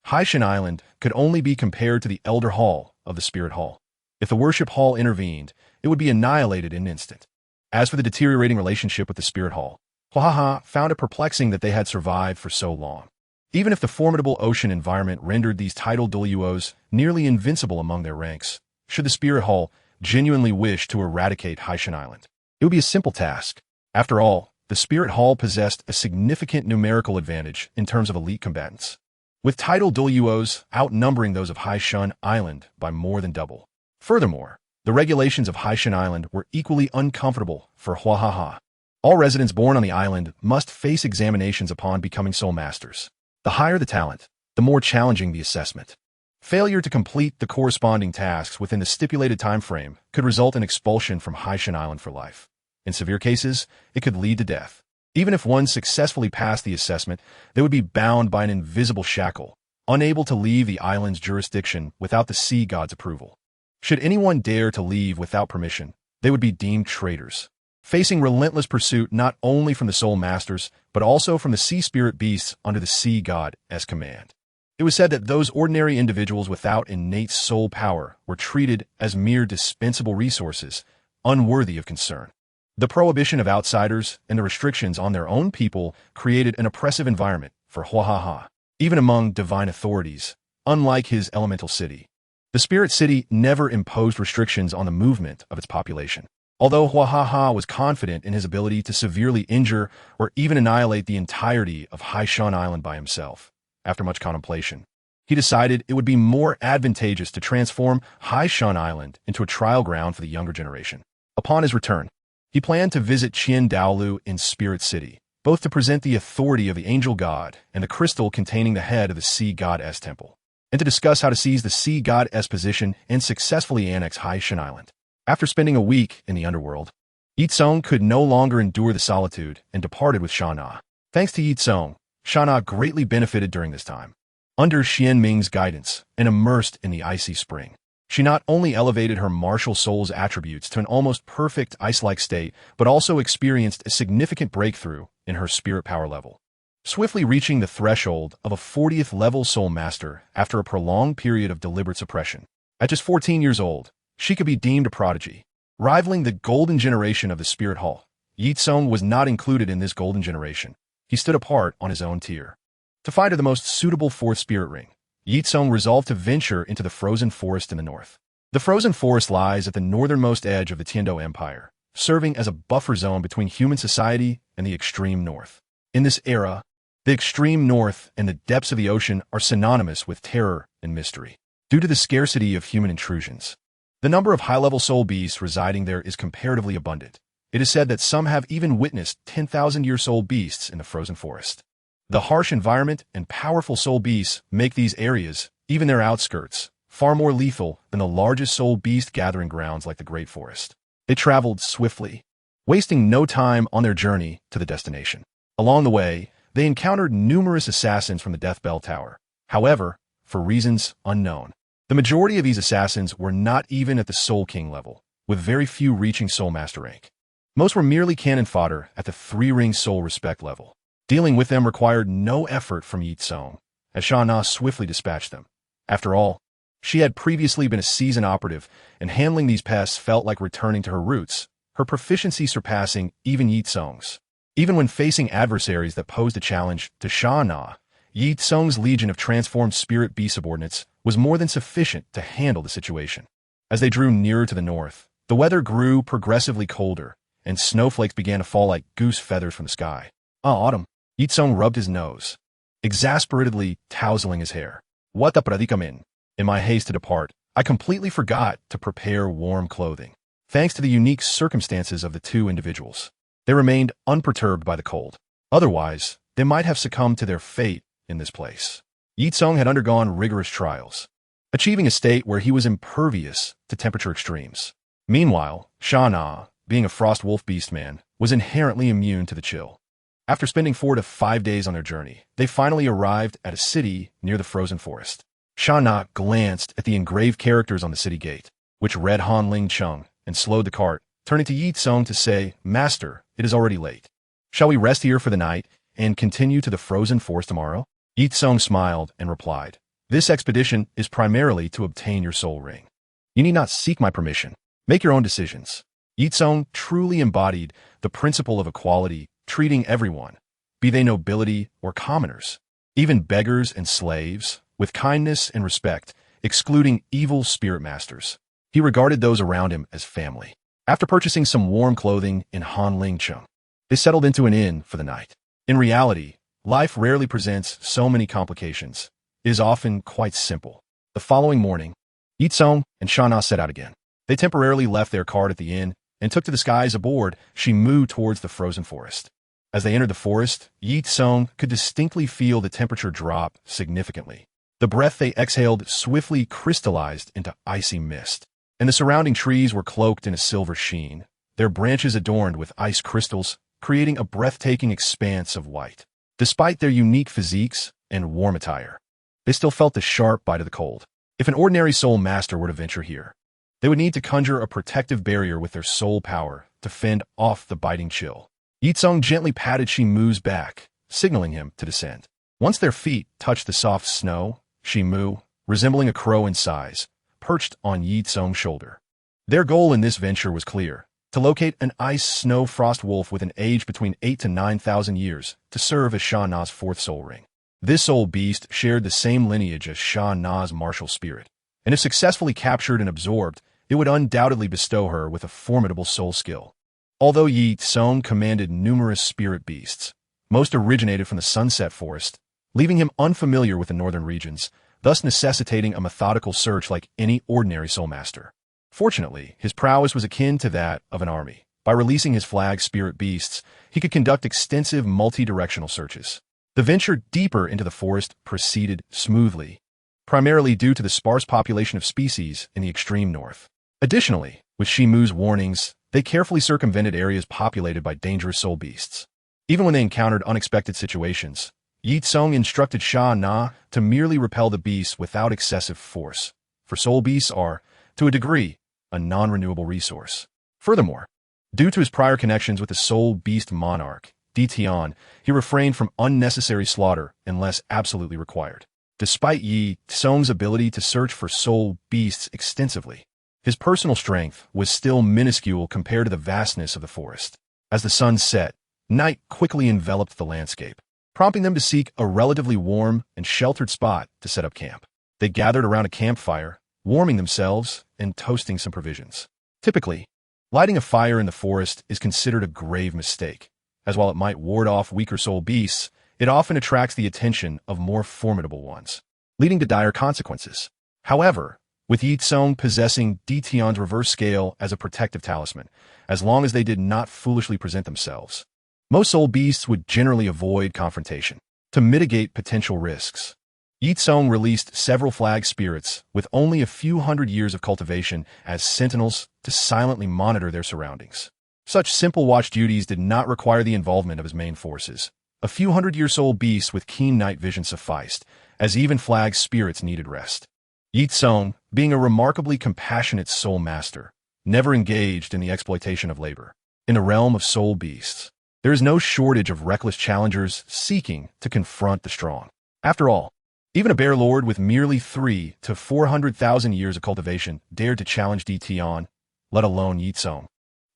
Haotian Island could only be compared to the Elder Hall of the Spirit Hall. If the Worship Hall intervened, it would be annihilated in an instant. As for the deteriorating relationship with the Spirit Hall, Huahaha found it perplexing that they had survived for so long. Even if the formidable ocean environment rendered these titled Douluos nearly invincible among their ranks, should the Spirit Hall genuinely wish to eradicate Haotian Island, it would be a simple task. After all, the Spirit Hall possessed a significant numerical advantage in terms of elite combatants, with titled Douluos outnumbering those of Haotian Island by more than double. Furthermore, the regulations of Haotian Island were equally uncomfortable for Huahaha. All residents born on the island must face examinations upon becoming soul masters. The higher the talent, the more challenging the assessment. Failure to complete the corresponding tasks within the stipulated time frame could result in expulsion from Haotian Island for life. In severe cases, it could lead to death. Even if one successfully passed the assessment, they would be bound by an invisible shackle, unable to leave the island's jurisdiction without the sea god's approval. Should anyone dare to leave without permission, they would be deemed traitors, facing relentless pursuit not only from the soul masters, but also from the sea spirit beasts under the sea god's command. It was said that those ordinary individuals without innate soul power were treated as mere dispensable resources, unworthy of concern. The prohibition of outsiders and the restrictions on their own people created an oppressive environment for Huahaha, even among divine authorities, unlike his elemental city. The Spirit City never imposed restrictions on the movement of its population. Although Huahaha was confident in his ability to severely injure or even annihilate the entirety of Haotian Island by himself, after much contemplation, he decided it would be more advantageous to transform Haotian Island into a trial ground for the younger generation. Upon his return, he planned to visit Douluo in Spirit City, both to present the authority of the angel god and the crystal containing the head of the sea god's temple, and to discuss how to seize the sea god's position and successfully annex Haotian Island. After spending a week in the underworld, Ye Cong could no longer endure the solitude and departed with Sha Na. Thanks to Ye Cong, Sha Na greatly benefited during this time. Under Xian Ming's guidance and immersed in the icy spring, she not only elevated her martial soul's attributes to an almost perfect ice-like state, but also experienced a significant breakthrough in her spirit power level, swiftly reaching the threshold of a 40th level soul master after a prolonged period of deliberate suppression. At just 14 years old, she could be deemed a prodigy, rivaling the golden generation of the Spirit Hall. Ye Cong was not included in this golden generation. He stood apart on his own tier. To find her the most suitable 4th spirit ring, Ye Cong resolved to venture into the frozen forest in the north. The frozen forest lies at the northernmost edge of the Tiando Empire, serving as a buffer zone between human society and the extreme north. In this era, the extreme north and the depths of the ocean are synonymous with terror and mystery. Due to the scarcity of human intrusions, the number of high-level soul beasts residing there is comparatively abundant. It is said that some have even witnessed 10,000-year soul beasts in the frozen forest. The harsh environment and powerful soul beasts make these areas, even their outskirts, far more lethal than the largest soul beast gathering grounds like the Great Forest. They traveled swiftly, wasting no time on their journey to the destination. Along the way, they encountered numerous assassins from the Death Bell Tower. However, for reasons unknown, the majority of these assassins were not even at the Soul King level, with very few reaching Soul Master rank. Most were merely cannon fodder at the 3-ring Soul Respect level. Dealing with them required no effort from Ye Cong, as Sha Na swiftly dispatched them. After all, she had previously been a seasoned operative, and handling these pests felt like returning to her roots, her proficiency surpassing even Ye Cong's. Even when facing adversaries that posed a challenge to Sha Na, Ye Cong's legion of transformed spirit bee subordinates was more than sufficient to handle the situation. As they drew nearer to the north, the weather grew progressively colder, and snowflakes began to fall like goose feathers from the sky. Autumn. Ye Cong rubbed his nose, exasperatedly tousling his hair. What the predicament? In my haste to depart, I completely forgot to prepare warm clothing. Thanks to the unique circumstances of the two individuals, they remained unperturbed by the cold. Otherwise, they might have succumbed to their fate in this place. Ye Cong had undergone rigorous trials, achieving a state where he was impervious to temperature extremes. Meanwhile, Sha Na, being a frost wolf beastman, was inherently immune to the chill. After spending 4 to 5 days on their journey, they finally arrived at a city near the frozen forest. Sha Na glanced at the engraved characters on the city gate, which read Han Ling Chung, and slowed the cart, turning to Ye Cong to say, "Master, it is already late. Shall we rest here for the night and continue to the frozen forest tomorrow?" Ye Cong smiled and replied, "This expedition is primarily to obtain your soul ring. You need not seek my permission. Make your own decisions." Ye Cong truly embodied the principle of equality, treating everyone, be they nobility or commoners, even beggars and slaves, with kindness and respect, excluding evil spirit masters. He regarded those around him as family. After purchasing some warm clothing in Han Ling Chung, they settled into an inn for the night. In reality, life rarely presents so many complications. It is often quite simple. The following morning, Ye Cong and Sha Na set out again. They temporarily left their cart at the inn and took to the skies aboard Shimu towards the frozen forest. As they entered the forest, Ye Cong could distinctly feel the temperature drop significantly. The breath they exhaled swiftly crystallized into icy mist, and the surrounding trees were cloaked in a silver sheen, their branches adorned with ice crystals, creating a breathtaking expanse of white. Despite their unique physiques and warm attire, they still felt the sharp bite of the cold. If an ordinary soul master were to venture here, they would need to conjure a protective barrier with their soul power to fend off the biting chill. Ye Cong gently patted Shimu's back, signaling him to descend. Once their feet touched the soft snow, Shimu, resembling a crow in size, perched on Ye Cong's shoulder. Their goal in this venture was clear: to locate an ice snow frost wolf with an age between 8,000 to 9,000 years to serve as Sha Na's 4th soul ring. This soul beast shared the same lineage as Sha Na's martial spirit, and if successfully captured and absorbed, it would undoubtedly bestow her with a formidable soul skill. Although Ye Cong commanded numerous spirit beasts, most originated from the Sunset Forest, leaving him unfamiliar with the northern regions, thus necessitating a methodical search like any ordinary soul master. Fortunately, his prowess was akin to that of an army. By releasing his flag spirit beasts, he could conduct extensive multi-directional searches. The venture deeper into the forest proceeded smoothly, primarily due to the sparse population of species in the extreme north. Additionally, with Shimu's warnings, they carefully circumvented areas populated by dangerous soul beasts. Even when they encountered unexpected situations, Ye Cong instructed Sha Na to merely repel the beasts without excessive force, for soul beasts are, to a degree, a non-renewable resource. Furthermore, due to his prior connections with the soul beast monarch, Tian, he refrained from unnecessary slaughter unless absolutely required. Despite Ye Cong's ability to search for soul beasts extensively, his personal strength was still minuscule compared to the vastness of the forest. As the sun set, night quickly enveloped the landscape, prompting them to seek a relatively warm and sheltered spot to set up camp. They gathered around a campfire, warming themselves and toasting some provisions. Typically, lighting a fire in the forest is considered a grave mistake, as while it might ward off weaker soul beasts, it often attracts the attention of more formidable ones, leading to dire consequences. However, with Ye Cong possessing Tian's reverse scale as a protective talisman, as long as they did not foolishly present themselves, most soul beasts would generally avoid confrontation. To mitigate potential risks, Ye Cong released several flag spirits with only a few hundred years of cultivation as sentinels to silently monitor their surroundings. Such simple watch duties did not require the involvement of his main forces. A few hundred-year soul beasts with keen night vision sufficed, as even flag spirits needed rest. Ye Cong, being a remarkably compassionate soul master, never engaged in the exploitation of labor. In the realm of soul beasts, there is no shortage of reckless challengers seeking to confront the strong. After all, even a bear lord with merely 300,000 to 400,000 years of cultivation dared to challenge Tian, let alone Ye Cong,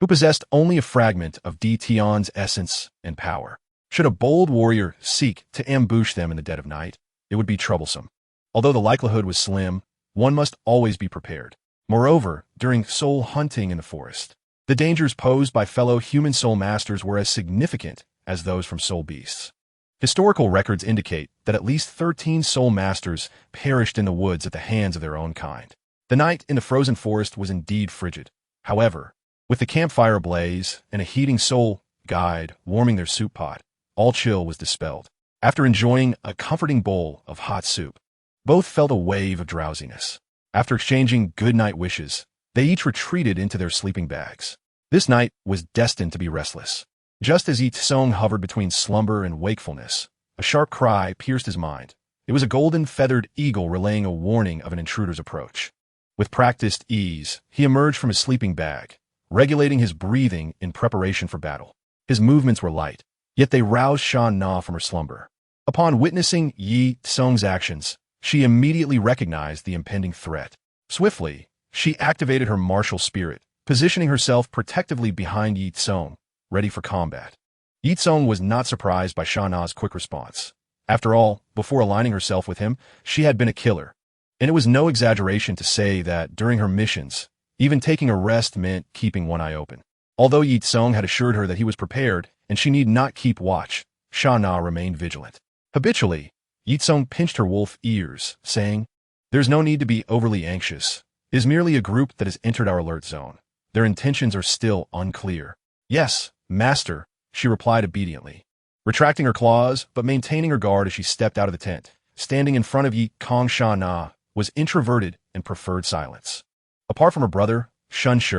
who possessed only a fragment of Tian's essence and power. Should a bold warrior seek to ambush them in the dead of night, it would be troublesome. Although the likelihood was slim, one must always be prepared. Moreover, during soul hunting in the forest, the dangers posed by fellow human soul masters were as significant as those from soul beasts. Historical records indicate that at least 13 soul masters perished in the woods at the hands of their own kind. The night in the frozen forest was indeed frigid. However, with the campfire ablaze and a heating soul guide warming their soup pot, all chill was dispelled. After enjoying a comforting bowl of hot soup, both felt a wave of drowsiness. After exchanging good-night wishes, they each retreated into their sleeping bags. This night was destined to be restless. Just as Ye Cong hovered between slumber and wakefulness, a sharp cry pierced his mind. It was a golden-feathered eagle relaying a warning of an intruder's approach. With practiced ease, he emerged from his sleeping bag, regulating his breathing in preparation for battle. His movements were light, yet they roused Sha Na from her slumber. Upon witnessing Ye Cong's actions, she immediately recognized the impending threat. Swiftly, she activated her martial spirit, positioning herself protectively behind Ye Cong, ready for combat. Ye Cong was not surprised by Sha Na's quick response. After all, before aligning herself with him, she had been a killer. And it was no exaggeration to say that during her missions, even taking a rest meant keeping one eye open. Although Ye Cong had assured her that he was prepared and she need not keep watch, Sha Na remained vigilant. Habitually, Ye Cong pinched her wolf ears, saying, "There's no need to be overly anxious. It is merely a group that has entered our alert zone. Their intentions are still unclear." "Yes, master," she replied obediently, retracting her claws but maintaining her guard as she stepped out of the tent. Standing in front of Ye Cong, Sha Na was introverted and preferred silence. Apart from her brother, Shun Shi,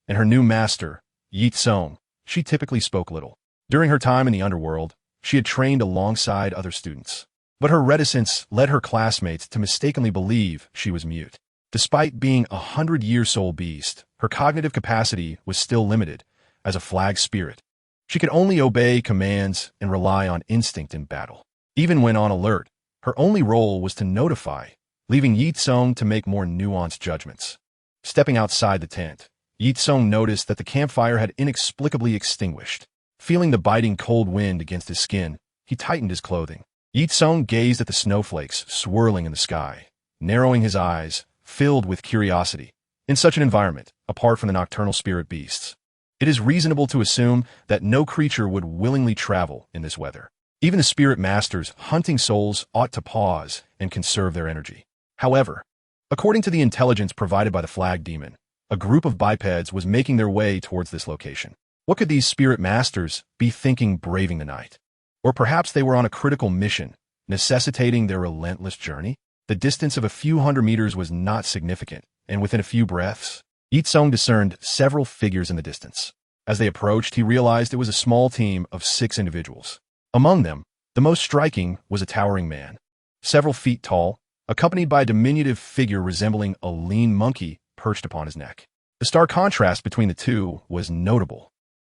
and her new master, Ye Cong, she typically spoke little. During her time in the underworld, she had trained alongside other students. But her reticence led her classmates to mistakenly believe she was mute. Despite being a 100-year soul beast, her cognitive capacity was still limited as a flag spirit. She could only obey commands and rely on instinct in battle. Even when on alert, her only role was to notify, leaving Ye Cong to make more nuanced judgments. Stepping outside the tent, Ye Cong noticed that the campfire had inexplicably extinguished. Feeling the biting cold wind against his skin, he tightened his clothing. Ye Cong gazed at the snowflakes swirling in the sky, narrowing his eyes, filled with curiosity. In such an environment, apart from the nocturnal spirit beasts, it is reasonable to assume that no creature would willingly travel in this weather. Even the spirit masters hunting souls ought to pause and conserve their energy. However, according to the intelligence provided by the flag demon, a group of bipeds was making their way towards this location. What could these spirit masters be thinking braving the night? Or perhaps they were on a critical mission, necessitating their relentless journey? The distance of a few hundred meters was not significant, and within a few breaths, Ye Cong discerned several figures in the distance. As they approached, he realized it was a small team of 6 individuals. Among them, the most striking was a towering man, several feet tall, accompanied by a diminutive figure resembling a lean monkey perched upon his neck. The stark contrast between the two was notable,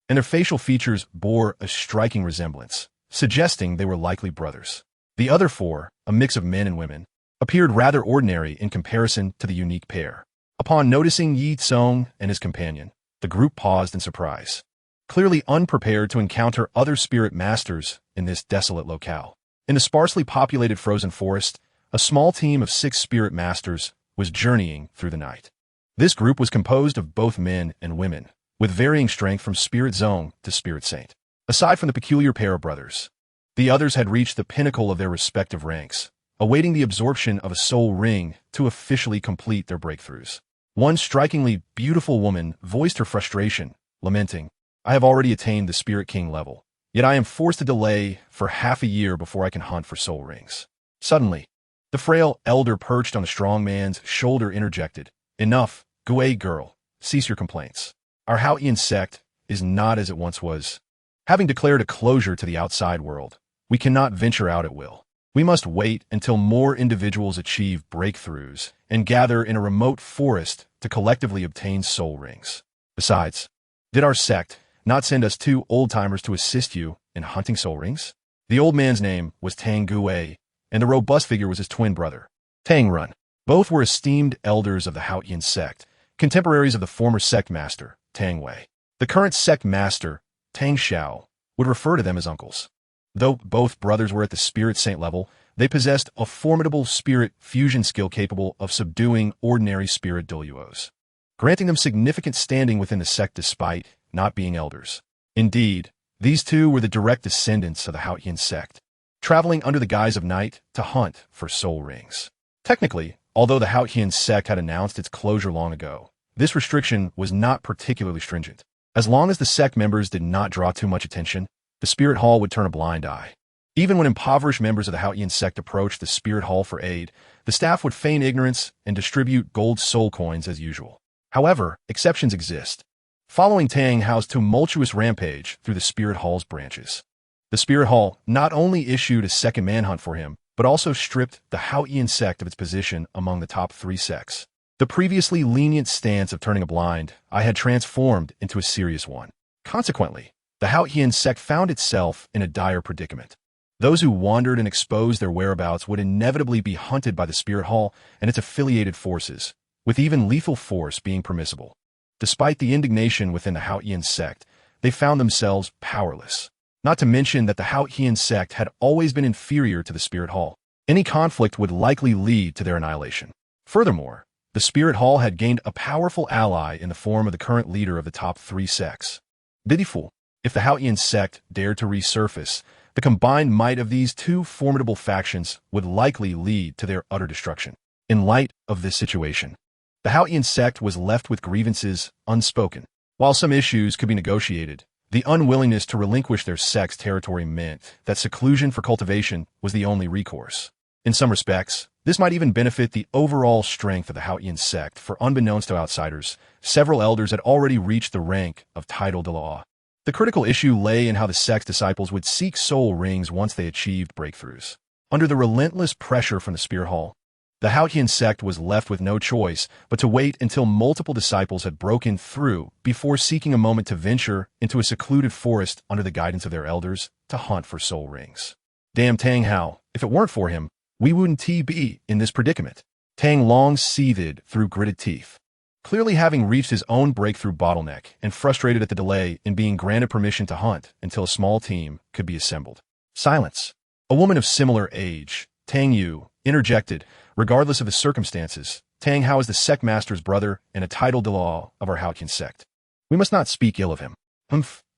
and their facial features bore a striking resemblance, suggesting they were likely brothers. The other 4, a mix of men and women, appeared rather ordinary in comparison to the unique pair. Upon noticing Ye Cong and his companion, the group paused in surprise, clearly unprepared to encounter other spirit masters in this desolate locale. In the sparsely populated frozen forest, a small team of 6 spirit masters was journeying through the night. This group was composed of both men and women, with varying strength from spirit zone to spirit saint. Aside from the peculiar pair of brothers, the others had reached the pinnacle of their respective ranks, awaiting the absorption of a soul ring to officially complete their breakthroughs. One strikingly beautiful woman voiced her frustration, lamenting, "I have already attained the Spirit King level, yet I am forced to delay for half a year before I can hunt for soul rings." Suddenly, the frail elder perched on the strong man's shoulder interjected, "Enough, Gui girl, cease your complaints. Our Haotian sect is not as it once was. Having declared a closure to the outside world, we cannot venture out at will. We must wait until more individuals achieve breakthroughs and gather in a remote forest to collectively obtain soul rings. Besides, did our sect not send us 2 old-timers to assist you in hunting soul rings?" The old man's name was Tang Gui, and the robust figure was his twin brother, Tang Run. Both were esteemed elders of the Haotian sect, contemporaries of the former sect master, Tang Wei. The current sect master, Tang Xiao, would refer to them as uncles. Though both brothers were at the spirit saint level, they possessed a formidable spirit fusion skill capable of subduing ordinary spirit Douluos, granting them significant standing within the sect despite not being elders. Indeed, these 2 were the direct descendants of the Haotian sect, traveling under the guise of night to hunt for soul rings. Technically, although the Haotian sect had announced its closure long ago, this restriction was not particularly stringent. As long as the sect members did not draw too much attention, the spirit hall would turn a blind eye. Even when impoverished members of the Haotian sect approached the spirit hall for aid, the staff would feign ignorance and distribute gold soul coins as usual. However, exceptions exist. Following Tang Hao's tumultuous rampage through the spirit hall's branches, the spirit hall not only issued a second manhunt for him, but also stripped the Haotian sect of its position among the top 3 sects. The previously lenient stance of turning a blind eye had transformed into a serious one. Consequently, the Haotian sect found itself in a dire predicament. Those who wandered and exposed their whereabouts would inevitably be hunted by the spirit hall and its affiliated forces, with even lethal force being permissible. Despite the indignation within the Haotian sect, they found themselves powerless. Not to mention that the Haotian sect had always been inferior to the spirit hall. Any conflict would likely lead to their annihilation. Furthermore, the spirit hall had gained a powerful ally in the form of the current leader of the top 3 sects. Bidiful, if the Haotian sect dared to resurface, the combined might of these 2 formidable factions would likely lead to their utter destruction. In light of this situation, the Haotian sect was left with grievances unspoken. While some issues could be negotiated, the unwillingness to relinquish their sect's territory meant that seclusion for cultivation was the only recourse. In some respects, this might even benefit the overall strength of the Haotian sect, for unbeknownst to outsiders, several elders had already reached the rank of title de law. The critical issue lay in how the sect's disciples would seek soul rings once they achieved breakthroughs. Under the relentless pressure from the spirit hall, the Haotian sect was left with no choice but to wait until multiple disciples had broken through before seeking a moment to venture into a secluded forest under the guidance of their elders to hunt for soul rings. Damn Tang Hao, if it weren't for him, we wouldn't be in this predicament. Tang Long seethed through gritted teeth. Clearly having reached his own breakthrough bottleneck and frustrated at the delay in being granted permission to hunt until a small team could be assembled. Silence. A woman of similar age, Tang Yu, interjected. Regardless of the circumstances, Tang Hao is the sect master's brother and a title de law of our Haotian sect. We must not speak ill of him.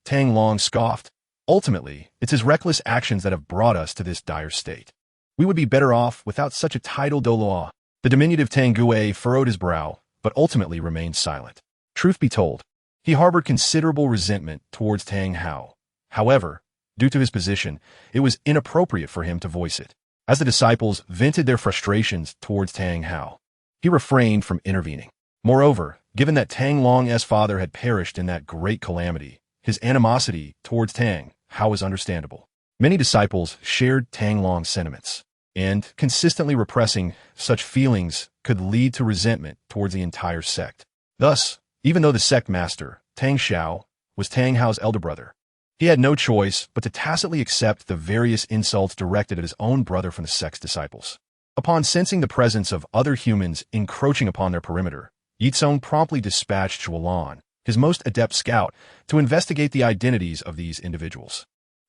Tang Long scoffed. Ultimately, it's his reckless actions that have brought us to this dire state. We would be better off without such a title de law. The diminutive Tang Gue furrowed his brow, but ultimately remained silent. Truth be told, he harbored considerable resentment towards Tang Hao. However, due to his position, it was inappropriate for him to voice it. As the disciples vented their frustrations towards Tang Hao, he refrained from intervening. Moreover, given that Tang Long's father had perished in that great calamity, his animosity towards Tang Hao was understandable. Many disciples shared Tang Long's sentiments, and consistently repressing such feelings could lead to resentment towards the entire sect. Thus, even though the sect master, Tang Xiao, was Tang Hao's elder brother, he had no choice but to tacitly accept the various insults directed at his own brother from the sect's disciples. Upon sensing the presence of other humans encroaching upon their perimeter, Ye Cong promptly dispatched Zhuolan, his most adept scout, to investigate the identities of these individuals.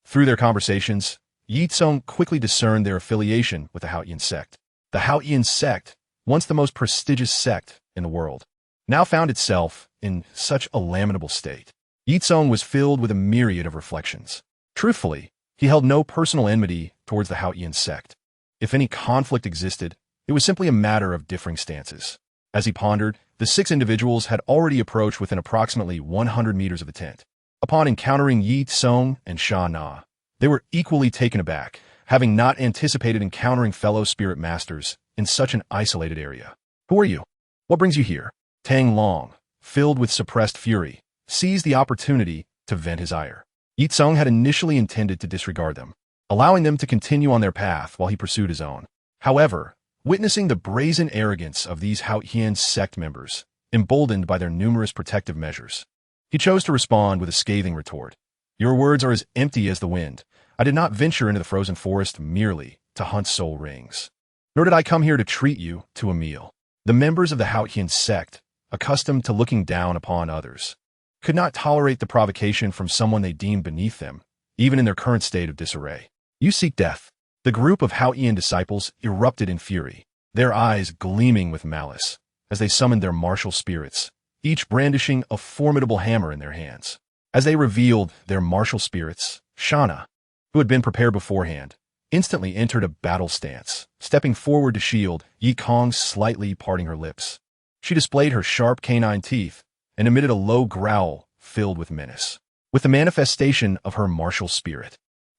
Through their conversations, Ye Cong quickly discerned their affiliation with the Haotian sect. The Haotian sect, once the most prestigious sect in the world, now found itself in such a lamentable state. Ye Cong was filled with a myriad of reflections. Truthfully, he held no personal enmity towards the Haotian sect. If any conflict existed, it was simply a matter of differing stances. As he pondered, the 6 individuals had already approached within approximately 100 meters of the tent. Upon encountering Ye Cong and Sha Na, they were equally taken aback, having not anticipated encountering fellow spirit masters in such an isolated area. Who are you? What brings you here? Tang Long, filled with suppressed fury, seized the opportunity to vent his ire. Ye Cong had initially intended to disregard them, allowing them to continue on their path while he pursued his own. However, witnessing the brazen arrogance of these Haotian sect members, emboldened by their numerous protective measures, he chose to respond with a scathing retort. Your words are as empty as the wind. I did not venture into the frozen forest merely to hunt soul rings, nor did I come here to treat you to a meal. The members of the Haotian sect, accustomed to looking down upon others, could not tolerate the provocation from someone they deemed beneath them, even in their current state of disarray. You seek death. The group of Haotian disciples erupted in fury, their eyes gleaming with malice, as they summoned their martial spirits, each brandishing a formidable hammer in their hands. As they revealed their martial spirits, Shana, who had been prepared beforehand, instantly entered a battle stance, stepping forward to shield Ye Cong, slightly parting her lips. She displayed her sharp canine teeth and emitted a low growl filled with menace. With the manifestation of her martial spirit,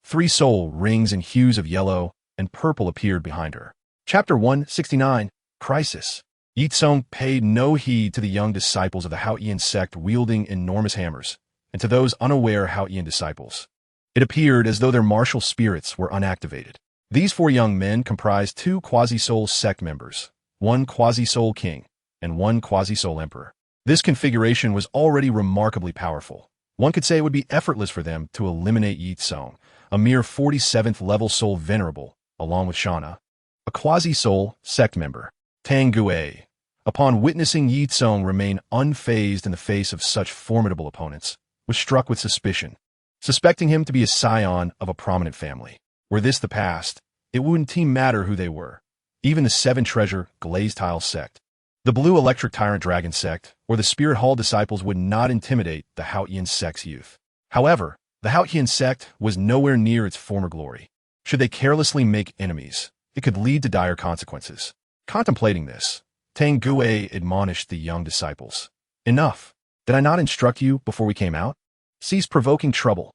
3 soul rings in hues of yellow and purple appeared behind her. Chapter 169, Crisis. Ye Cong paid no heed to the young disciples of the Haotian Sect wielding enormous hammers, and to those unaware Haotian disciples. It appeared as though their martial spirits were unactivated. These 4 young men comprised 2 quasi-soul sect members, 1 quasi-soul king, and 1 quasi-soul emperor. This configuration was already remarkably powerful. One could say it would be effortless for them to eliminate Ye Cong, a mere 47th level soul venerable, along with Shana, a quasi-soul sect member. Tang Sect, upon witnessing Ye Cong remain unfazed in the face of such formidable opponents, was struck with suspicion, suspecting him to be a scion of a prominent family. Were this the past, it wouldn't matter who they were. Even the 7 treasure glazed tile sect, the blue electric tyrant dragon sect, or the spirit hall disciples would not intimidate the Haotian sect's youth. However, the Haotian sect was nowhere near its former glory. Should they carelessly make enemies, it could lead to dire consequences. Contemplating this, Tang Sect admonished the young disciples. Enough. Did I not instruct you before we came out? Cease provoking trouble.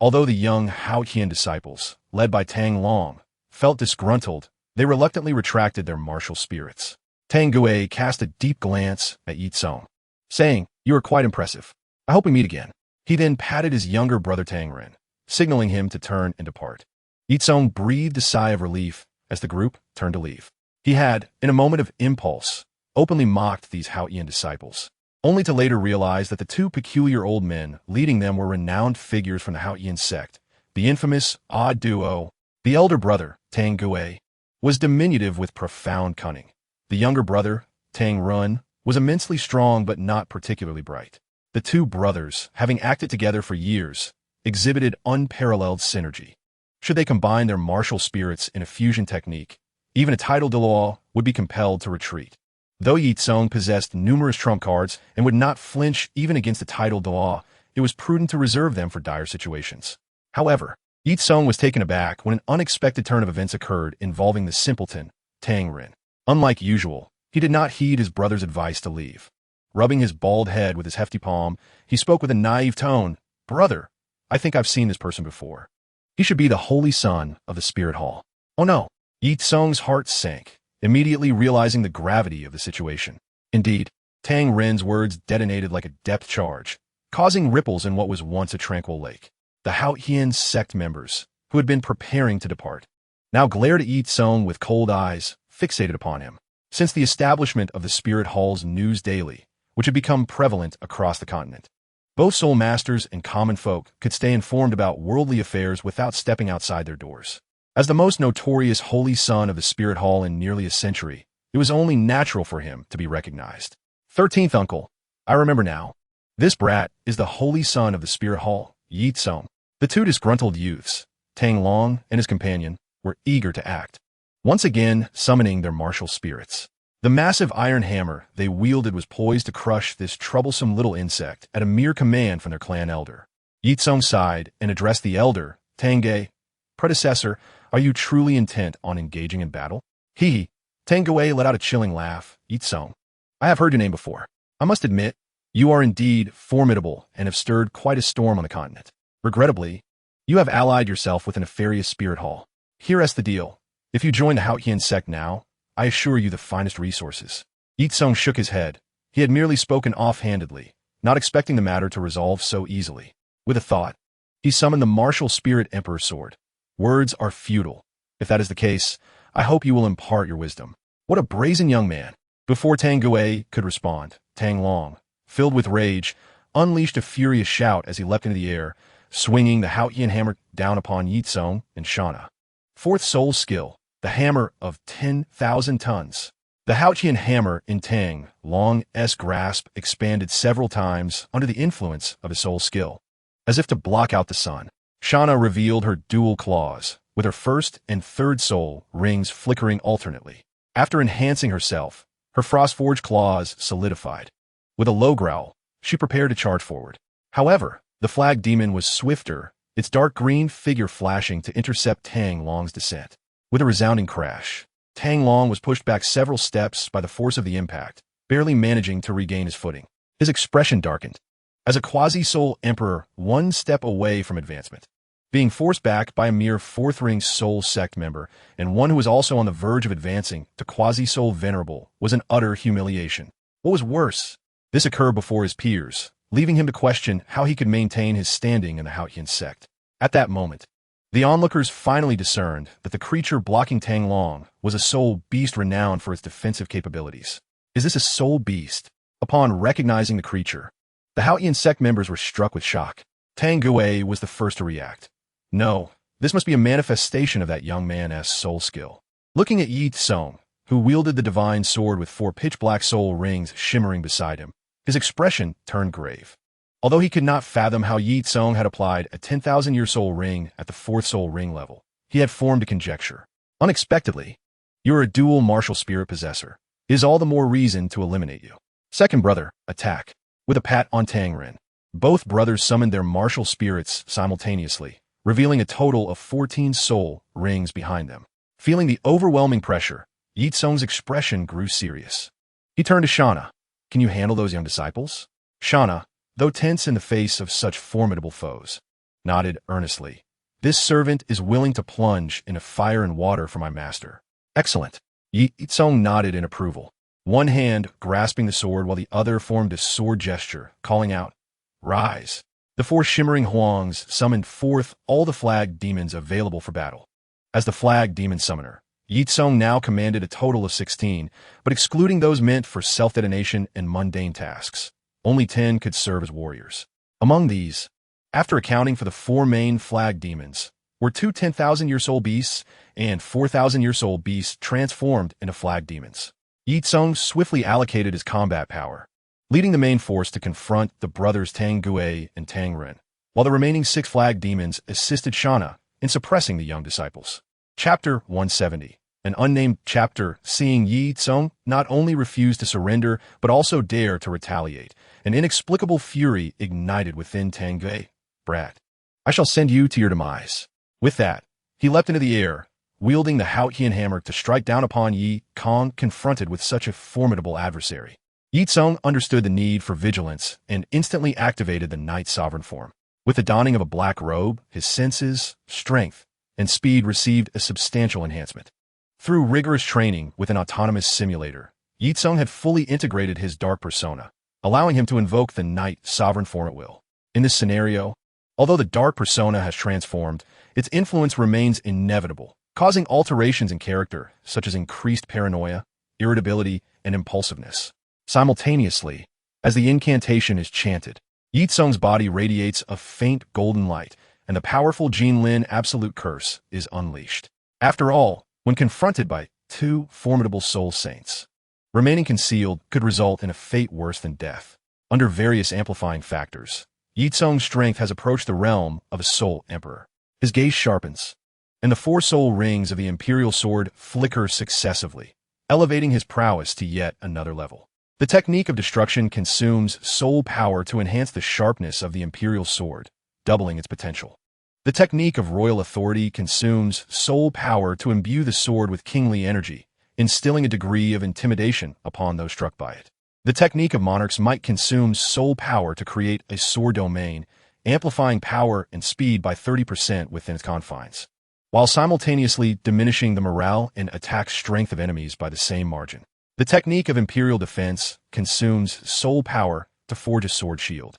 Although the young Haotian disciples, led by Tang Long, felt disgruntled, they reluctantly retracted their martial spirits. Tang Sect cast a deep glance at Ye Cong, saying, "You are quite impressive. I hope we meet again." He then patted his younger brother Tang Ren, signaling him to turn and depart. Ye Cong breathed a sigh of relief as the group turned to leave. He had, in a moment of impulse, openly mocked these Haotian disciples, only to later realize that the 2 peculiar old men leading them were renowned figures from the Haotian sect. The infamous odd duo, the elder brother, Tang Sect, was diminutive with profound cunning. The younger brother, Tang Run, was immensely strong but not particularly bright. The 2 brothers, having acted together for years, exhibited unparalleled synergy. Should they combine their martial spirits in a fusion technique, even a title Douluo would be compelled to retreat. Though Ye Cong possessed numerous trump cards and would not flinch even against a title Douluo, it was prudent to reserve them for dire situations. However, Ye Cong was taken aback when an unexpected turn of events occurred involving the simpleton, Tang Ren. Unlike usual, he did not heed his brother's advice to leave. Rubbing his bald head with his hefty palm, he spoke with a naive tone. "Brother, I think I've seen this person before. He should be the holy son of the spirit hall." "Oh no." Ye Cong's heart sank, immediately realizing the gravity of the situation. Indeed, Tang Ren's words detonated like a depth charge, causing ripples in what was once a tranquil lake. The Haotian sect members, who had been preparing to depart, now glared at Ye Cong with cold eyes, fixated upon him. Since the establishment of the Spirit Hall's News Daily, which had become prevalent across the continent, both soul masters and common folk could stay informed about worldly affairs without stepping outside their doors. As the most notorious holy son of the Spirit Hall in nearly a century, it was only natural for him to be recognized. 13th uncle. I remember now. This brat is the holy son of the Spirit Hall, Ye Cong. The 2 disgruntled youths, Tang Long and his companion, were eager to act, once again summoning their martial spirits. The massive iron hammer they wielded was poised to crush this troublesome little insect at a mere command from their clan elder. Ye Cong sighed and addressed the elder, Tang Sect. "Predecessor, are you truly intent on engaging in battle?" He, Tang Sect let out a chilling laugh. "Ye Cong, I have heard your name before. I must admit, you are indeed formidable and have stirred quite a storm on the continent. Regrettably, you have allied yourself with a nefarious spirit hall. Here's the deal. If you join the Haotian sect now, I assure you the finest resources." Ye Cong shook his head. He had merely spoken offhandedly, not expecting the matter to resolve so easily. With a thought, he summoned the martial spirit Emperor's sword. "Words are futile. If that is the case, I hope you will impart your wisdom." What a brazen young man. Before Tang Sect could respond, Tang Long, filled with rage, unleashed a furious shout as he leapt into the air, swinging the Haotian hammer down upon Ye Cong and Shana. 4th soul skill, the hammer of 10,000 tons. The Haotian hammer in Tang Long's grasp expanded several times under the influence of his soul skill. As if to block out the sun, Shana revealed her dual claws, with her 1st and 3rd soul rings flickering alternately. After enhancing herself, her frost-forged claws solidified. With a low growl, she prepared to charge forward. However, the flag demon was swifter, its dark green figure flashing to intercept Tang Long's descent. With a resounding crash, Tang Long was pushed back several steps by the force of the impact, barely managing to regain his footing. His expression darkened. As a quasi-soul emperor 1 step away from advancement, Being forced back by a mere fourth-ring Soul Sect member, and one who was also on the verge of advancing to quasi-soul venerable, was an utter humiliation. What was worse, this occurred before his peers, leaving him to question how he could maintain his standing in the Haotian Sect. At that moment, the onlookers finally discerned that the creature blocking Tang Long was a soul beast renowned for its defensive capabilities. Is this a soul beast? Upon recognizing the creature, the Haotian Sect members were struck with shock. Tang Gui was the first to react. No, this must be a manifestation of that young man's soul skill. Looking at Ye Cong, who wielded the divine sword with 4 pitch-black soul rings shimmering beside him, his expression turned grave. Although he could not fathom how Ye Cong had applied a 10,000-year soul ring at the 4th soul ring level, he had formed a conjecture. Unexpectedly, you are a dual martial spirit possessor. It is all the more reason to eliminate you. Second brother, attack. With a pat on Tang Ren, both brothers summoned their martial spirits simultaneously, revealing a total of 14 soul rings behind them. Feeling the overwhelming pressure, Ye Cong's expression grew serious. He turned to Shauna. Can you handle those young disciples? Shauna, though tense in the face of such formidable foes, nodded earnestly. This servant is willing to plunge into fire and water for my master. Excellent. Ye Cong nodded in approval, one hand grasping the sword while the other formed a sword gesture, calling out, Rise. The 4 shimmering huangs summoned forth all the flag demons available for battle. As the flag demon summoner, Ye Cong now commanded a total of 16, but excluding those meant for self-detonation and mundane tasks, only 10 could serve as warriors. Among these, after accounting for the 4 main flag demons, were 2 10,000-year soul beasts and 4,000-year soul beasts transformed into flag demons. Ye Cong swiftly allocated his combat power, leading the main force to confront the brothers Tang Gui and Tang Ren, while the remaining 6 flag demons assisted Shauna in suppressing the young disciples. Chapter 170, an unnamed chapter, seeing Ye Cong not only refuse to surrender but also dare to retaliate. An inexplicable fury ignited within Tang Gui. Brat, I shall send you to your demise. With that, he leapt into the air, wielding the Haotian Hammer to strike down upon Ye Cong confronted with such a formidable adversary. Ye Cong understood the need for vigilance and instantly activated the Night Sovereign form. With the donning of a black robe, his senses, strength, and speed received a substantial enhancement. Through rigorous training with an autonomous simulator, Ye Cong had fully integrated his dark persona, allowing him to invoke the Night Sovereign form at will. In this scenario, although the dark persona has transformed, its influence remains inevitable, causing alterations in character such as increased paranoia, irritability, and impulsiveness. Simultaneously, as the incantation is chanted, Ye Cong's body radiates a faint golden light, and the powerful Jin Lin absolute curse is unleashed. After all, when confronted by 2 formidable soul saints, remaining concealed could result in a fate worse than death. Under various amplifying factors, Ye Cong's strength has approached the realm of a soul emperor. His gaze sharpens, and the 4 soul rings of the imperial sword flicker successively, elevating his prowess to yet another level. The technique of destruction consumes soul power to enhance the sharpness of the imperial sword, doubling its potential. The technique of royal authority consumes soul power to imbue the sword with kingly energy, instilling a degree of intimidation upon those struck by it. The technique of monarchs might consume soul power to create a sword domain, amplifying power and speed by 30% within its confines, while simultaneously diminishing the morale and attack strength of enemies by the same margin. The technique of imperial defense consumes soul power to forge a sword shield,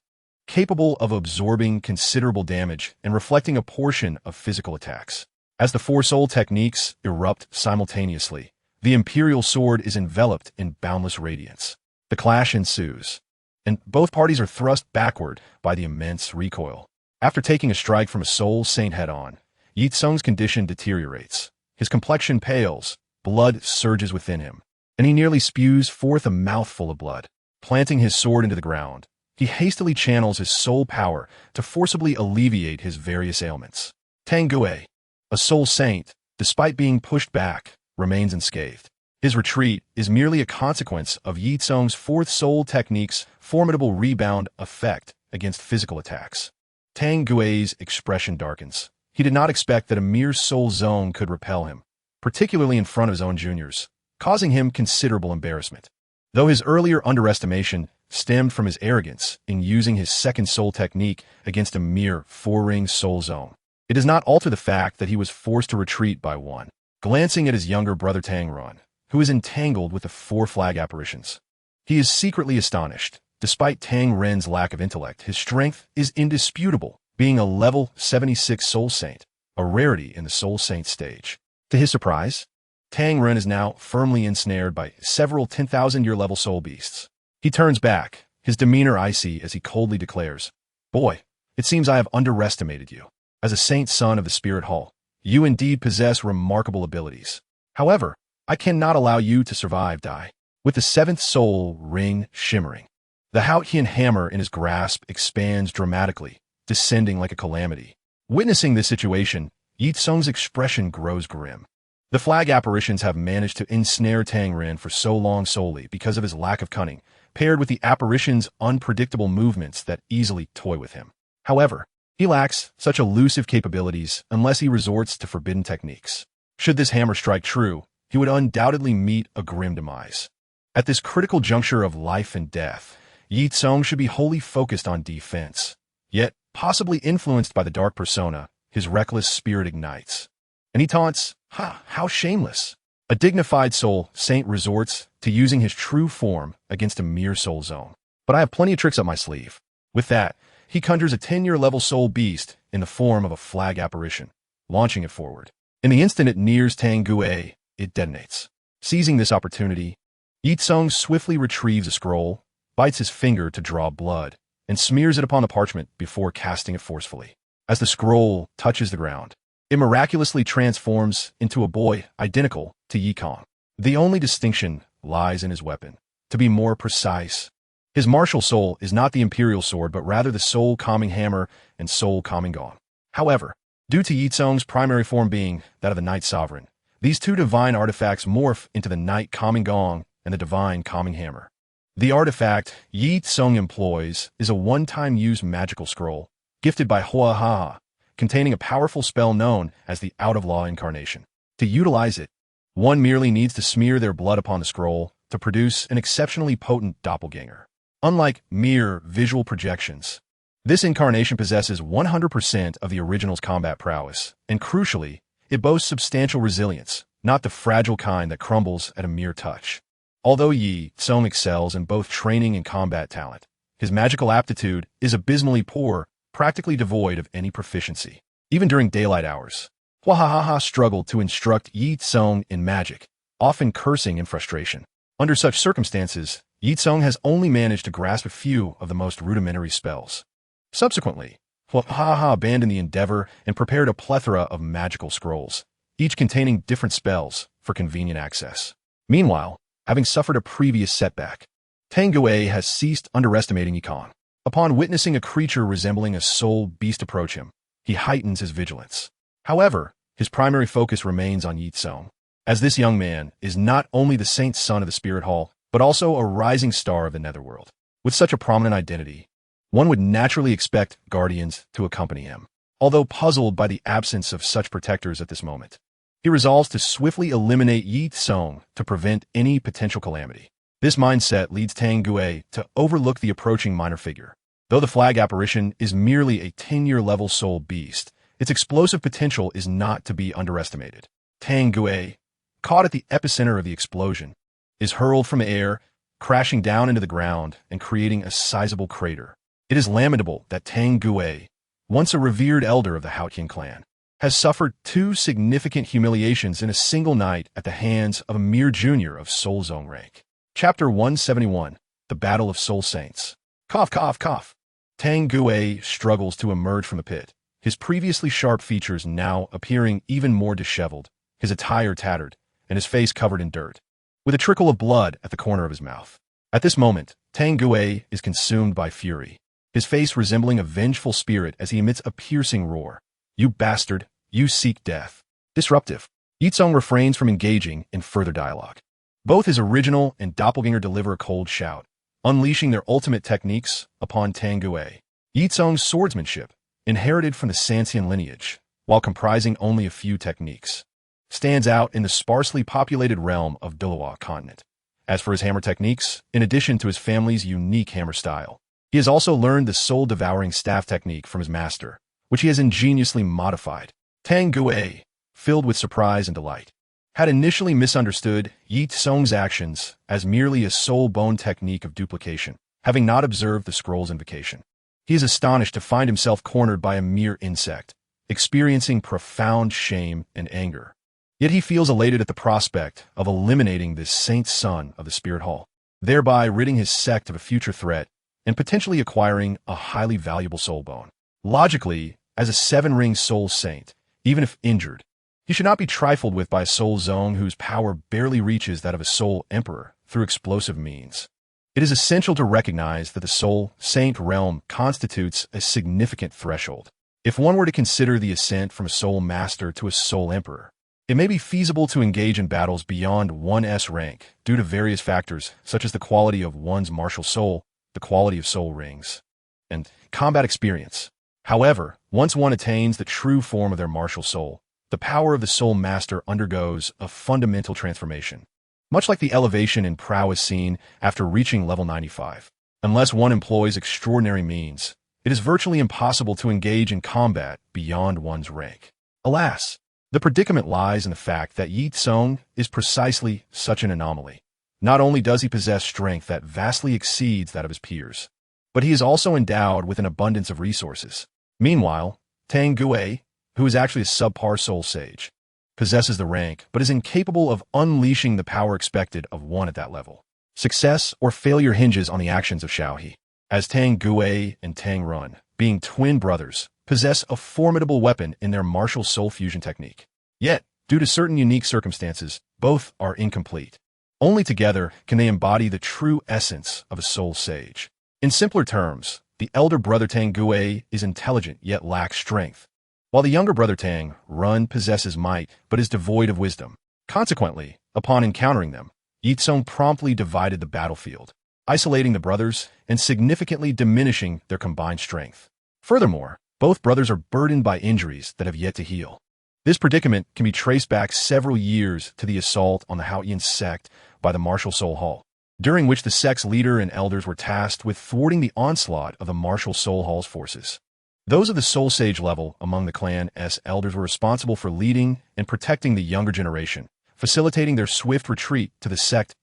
capable of absorbing considerable damage and reflecting a portion of physical attacks. As the 4 soul techniques erupt simultaneously, the imperial sword is enveloped in boundless radiance. The clash ensues, and both parties are thrust backward by the immense recoil. After taking a strike from a soul saint head-on, Ye Cong's condition deteriorates. His complexion pales, blood surges within him, and he nearly spews forth a mouthful of blood. Planting his sword into the ground, he hastily channels his soul power to forcibly alleviate his various ailments. Tang Gui, a soul saint, despite being pushed back, remains unscathed. His retreat is merely a consequence of Ye Cong's 4th soul technique's formidable rebound effect against physical attacks. Tang Gui's expression darkens. He did not expect that a mere soul zone could repel him, particularly in front of his own juniors, causing him considerable embarrassment. Though his earlier underestimation stemmed from his arrogance in using his 2nd soul technique against a mere 4-ring soul zone, It does not alter the fact that he was forced to retreat by one. Glancing at his younger brother Tang Run, who is entangled with the four flag apparitions, he is secretly astonished. Despite Tang Ren's lack of intellect, his strength is indisputable, being a level 76 Soul Saint, a rarity in the Soul Saint stage. To his surprise, Tang Ren is now firmly ensnared by several 10,000-year level soul beasts. He turns back, his demeanor icy as he coldly declares, "Boy, it seems I have underestimated you. As a saint son of the Spirit Hall, you indeed possess remarkable abilities. However, I cannot allow you to survive, die." With the seventh soul ring shimmering, the Haotian Hammer in his grasp expands dramatically, descending like a calamity. Witnessing this situation, Ye Cong's expression grows grim. The flag apparitions have managed to ensnare Tang Ren for so long solely because of his lack of cunning, paired with the apparition's unpredictable movements that easily toy with him. However, he lacks such elusive capabilities unless he resorts to forbidden techniques. Should this hammer strike true, he would undoubtedly meet a grim demise. At this critical juncture of life and death, Ye Cong should be wholly focused on defense. Yet, possibly influenced by the dark persona, his reckless spirit ignites. And he taunts, "Ha, how shameless!" A dignified soul saint resorts to using his true form against a mere soul zone. But I have plenty of tricks up my sleeve. With that, he conjures a 10-year level soul beast in the form of a flag apparition, launching it forward. In the instant it nears Tang Gui, it detonates. Seizing this opportunity, Ye Cong swiftly retrieves a scroll, bites his finger to draw blood, and smears it upon the parchment before casting it forcefully. As the scroll touches the ground, it miraculously transforms into a boy identical to Ye Cong. The only distinction lies in his weapon. To be more precise, his martial soul is not the imperial sword but rather the soul-calming hammer and soul-calming gong. However, due to Ye Cong's primary form being that of the Night Sovereign, these two divine artifacts morph into the Night Calming Gong and the Divine Calming Hammer. The artifact Ye Cong employs is a one-time use magical scroll, gifted by Huahaha, containing a powerful spell known as the Out-of-Law Incarnation. To utilize it, one merely needs to smear their blood upon the scroll to produce an exceptionally potent doppelganger. Unlike mere visual projections, this incarnation possesses 100% of the original's combat prowess, and crucially, it boasts substantial resilience, not the fragile kind that crumbles at a mere touch. Although Ye Cong excels in both training and combat talent, his magical aptitude is abysmally poor, practically devoid of any proficiency. Even during daylight hours, Huahaha struggled to instruct Ye Cong in magic, often cursing in frustration. Under such circumstances, Ye Cong has only managed to grasp a few of the most rudimentary spells. Subsequently, Huahaha abandoned the endeavor and prepared a plethora of magical scrolls, each containing different spells for convenient access. Meanwhile, having suffered a previous setback, Tang Gui has ceased underestimating Ye Cong. Upon witnessing a creature resembling a soul beast approach him, he heightens his vigilance. However, his primary focus remains on Ye Cong, as this young man is not only the saint son of the Spirit Hall, but also a rising star of the Netherworld. With such a prominent identity, one would naturally expect guardians to accompany him. Although puzzled by the absence of such protectors at this moment, he resolves to swiftly eliminate Ye Cong to prevent any potential calamity. This mindset leads Tang Gui to overlook the approaching minor figure. Though the flag apparition is merely a 10-year level soul beast, its explosive potential is not to be underestimated. Tang Gui, caught at the epicenter of the explosion, is hurled from the air, crashing down into the ground and creating a sizable crater. It is lamentable that Tang Gui, once a revered elder of the Haotian clan, has suffered two significant humiliations in a single night at the hands of a mere junior of Soul Zone rank. Chapter 171, The Battle of Soul Saints. Cough, cough, cough. Tang Gui struggles to emerge from the pit, his previously sharp features now appearing even more disheveled, his attire tattered, and his face covered in dirt, with a trickle of blood at the corner of his mouth. At this moment, Tang Gui is consumed by fury, his face resembling a vengeful spirit as he emits a piercing roar. "You bastard, you seek death." Disruptive, Ye Cong refrains from engaging in further dialogue. Both his original and doppelganger deliver a cold shout, unleashing their ultimate techniques upon Tang Gui. Ye Cong's swordsmanship, inherited from the Sanxian lineage, while comprising only a few techniques, stands out in the sparsely populated realm of Douluo Continent. As for his hammer techniques, in addition to his family's unique hammer style, he has also learned the soul-devouring staff technique from his master, which he has ingeniously modified. Tang Gui, filled with surprise and delight, had initially misunderstood Ye Cong's actions as merely a soul-bone technique of duplication, having not observed the scroll's invocation. He is astonished to find himself cornered by a mere insect, experiencing profound shame and anger. Yet he feels elated at the prospect of eliminating this saint's son of the Spirit Hall, thereby ridding his sect of a future threat and potentially acquiring a highly valuable soul bone. Logically, as a seven-ring soul saint, even if injured, he should not be trifled with by a soul zone whose power barely reaches that of a soul emperor through explosive means. It is essential to recognize that the soul saint realm constitutes a significant threshold. If one were to consider the ascent from a soul master to a soul emperor, it may be feasible to engage in battles beyond 1's rank due to various factors such as the quality of one's martial soul, the quality of soul rings, and combat experience. However, once one attains the true form of their martial soul, the power of the soul master undergoes a fundamental transformation, much like the elevation in prowess seen after reaching level 95. Unless one employs extraordinary means, it is virtually impossible to engage in combat beyond one's rank. Alas, the predicament lies in the fact that Ye Cong is precisely such an anomaly. Not only does he possess strength that vastly exceeds that of his peers, but he is also endowed with an abundance of resources. Meanwhile, Tang Gui, who is actually a subpar soul sage, possesses the rank but is incapable of unleashing the power expected of one at that level. Success or failure hinges on the actions of Xiaohe, as Tang Gui and Tang Run, being twin brothers, possess a formidable weapon in their martial soul fusion technique. Yet, due to certain unique circumstances, both are incomplete. Only together can they embody the true essence of a soul sage. In simpler terms, the elder brother Tang Gui is intelligent yet lacks strength, while the younger brother Tang Run possesses might but is devoid of wisdom. Consequently, upon encountering them, Ye Cong promptly divided the battlefield, isolating the brothers and significantly diminishing their combined strength. Furthermore, both brothers are burdened by injuries that have yet to heal. This predicament can be traced back several years to the assault on the Haotian Sect by the Martial Soul Hall, during which the sect's leader and elders were tasked with thwarting the onslaught of the Martial Soul Hall's forces. Those of the Soul Sage level among the clan's elders were responsible for leading and protecting the younger generation, facilitating their swift retreat to the sect's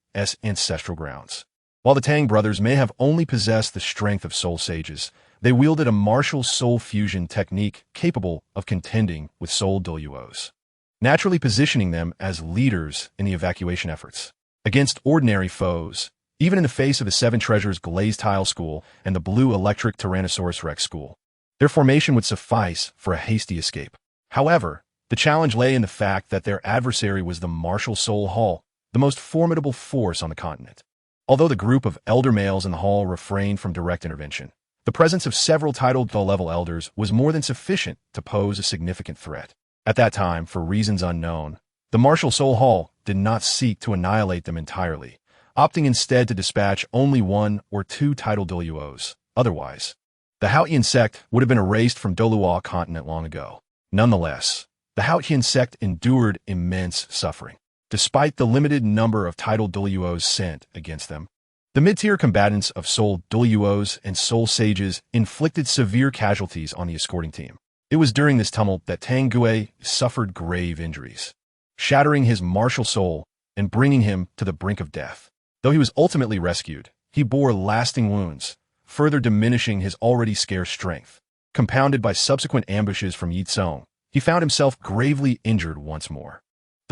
ancestral grounds. While the Tang brothers may have only possessed the strength of soul sages, they wielded a martial soul fusion technique capable of contending with soul Douluos, naturally positioning them as leaders in the evacuation efforts. Against ordinary foes, even in the face of the Seven Treasures Glazed Tile School and the Blue Electric Tyrannosaurus Rex School, their formation would suffice for a hasty escape. However, the challenge lay in the fact that their adversary was the Martial Soul Hall, the most formidable force on the continent. Although the group of elder males in the hall refrained from direct intervention, the presence of several titled low-level elders was more than sufficient to pose a significant threat. At that time, for reasons unknown, the Martial Soul Hall did not seek to annihilate them entirely, opting instead to dispatch only one or two titled Douluos. Otherwise, the Haotian Sect would have been erased from Douluo Continent long ago. Nonetheless, the Haotian Sect endured immense suffering, despite the limited number of titled Douluos sent against them. The mid-tier combatants of Soul Douluos and Soul Sages inflicted severe casualties on the escorting team. It was during this tumult that Tang Gui suffered grave injuries, shattering his martial soul and bringing him to the brink of death. Though he was ultimately rescued, he bore lasting wounds, further diminishing his already scarce strength. Compounded by subsequent ambushes from Ye Cong, he found himself gravely injured once more.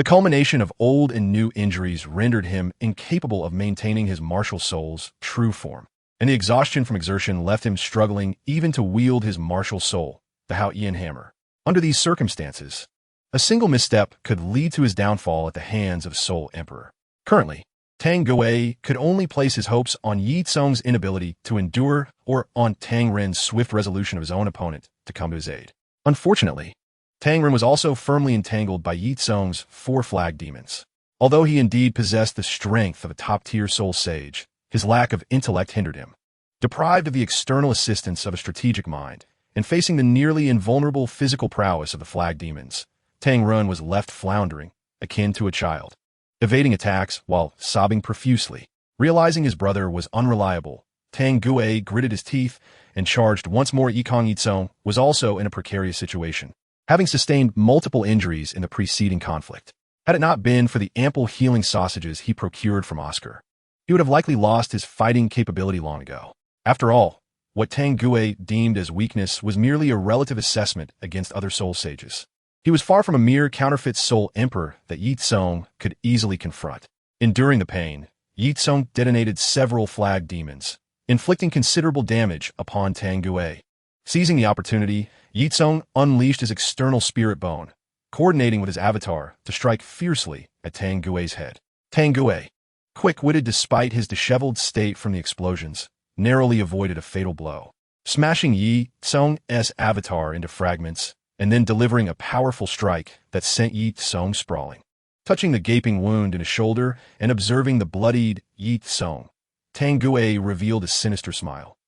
The culmination of old and new injuries rendered him incapable of maintaining his martial soul's true form, and the exhaustion from exertion left him struggling even to wield his martial soul, the Haotian Hammer. Under these circumstances, a single misstep could lead to his downfall at the hands of Soul Emperor. Currently, Tang Gui could only place his hopes on Ye Cong's inability to endure or on Tang Ren's swift resolution of his own opponent to come to his aid. Unfortunately, Tang Ren was also firmly entangled by Ye Cong's four flag demons. Although he indeed possessed the strength of a top-tier soul sage, his lack of intellect hindered him. Deprived of the external assistance of a strategic mind, and facing the nearly invulnerable physical prowess of the flag demons, Tang Ren was left floundering, akin to a child, evading attacks while sobbing profusely. Realizing his brother was unreliable, Tang Gui gritted his teeth and charged once more. Ye Cong was also in a precarious situation, having sustained multiple injuries in the preceding conflict. Had it not been for the ample healing sausages he procured from Oscar, he would have likely lost his fighting capability long ago. After all, what Tang Gui deemed as weakness was merely a relative assessment against other soul sages. He was far from a mere counterfeit soul emperor that Ye Cong could easily confront. Enduring the pain, Ye Cong detonated several flag demons, inflicting considerable damage upon Tang Gui. Seizing the opportunity, Ye Cong unleashed his external spirit bone, coordinating with his avatar to strike fiercely at Tang Gui's head. Tang Gui, quick-witted despite his disheveled state from the explosions, narrowly avoided a fatal blow, smashing Ye Cong's avatar into fragments and then delivering a powerful strike that sent Ye Cong sprawling. Touching the gaping wound in his shoulder and observing the bloodied Ye Cong, Tang Gui revealed a sinister smile.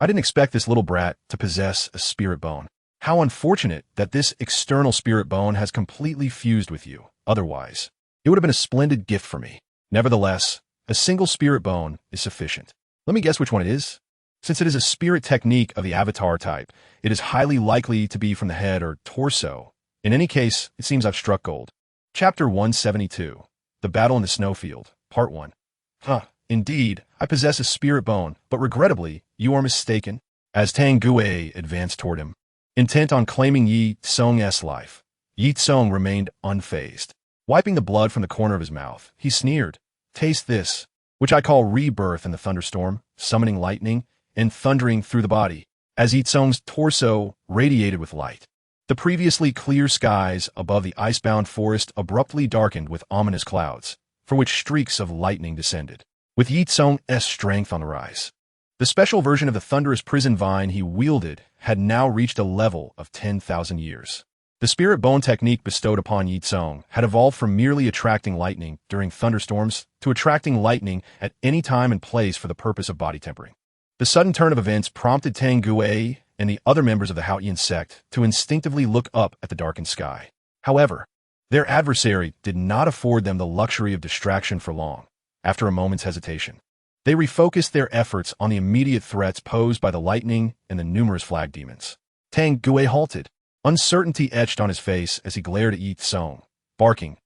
I didn't expect this little brat to possess a spirit bone. How unfortunate that this external spirit bone has completely fused with you. Otherwise, it would have been a splendid gift for me. Nevertheless, a single spirit bone is sufficient. Let me guess which one it is. Since it is a spirit technique of the avatar type, it is highly likely to be from the head or torso. In any case, it seems I've struck gold. Chapter 172. The Battle in the Snowfield, Part 1. Indeed, I possess a spirit bone, but regrettably, you are mistaken. As Tang Gui advanced toward him, intent on claiming Ye Cong's life, Ye Cong remained unfazed. Wiping the blood from the corner of his mouth, he sneered, "Taste this, which I call rebirth in the thunderstorm, summoning lightning and thundering through the body." As Ye Cong's torso radiated with light, the previously clear skies above the icebound forest abruptly darkened with ominous clouds, for which streaks of lightning descended. With Ye Cong's strength on the rise, the special version of the thunderous prison vine he wielded had now reached a level of 10,000 years. The spirit bone technique bestowed upon Ye Cong had evolved from merely attracting lightning during thunderstorms to attracting lightning at any time and place for the purpose of body tempering. The sudden turn of events prompted Tang Gui and the other members of the Haotian Sect to instinctively look up at the darkened sky. However, their adversary did not afford them the luxury of distraction for long. After a moment's hesitation, they refocused their efforts on the immediate threats posed by the lightning and the numerous flag demons. Tang Gui halted, uncertainty etched on his face as he glared at Ye Cong, barking,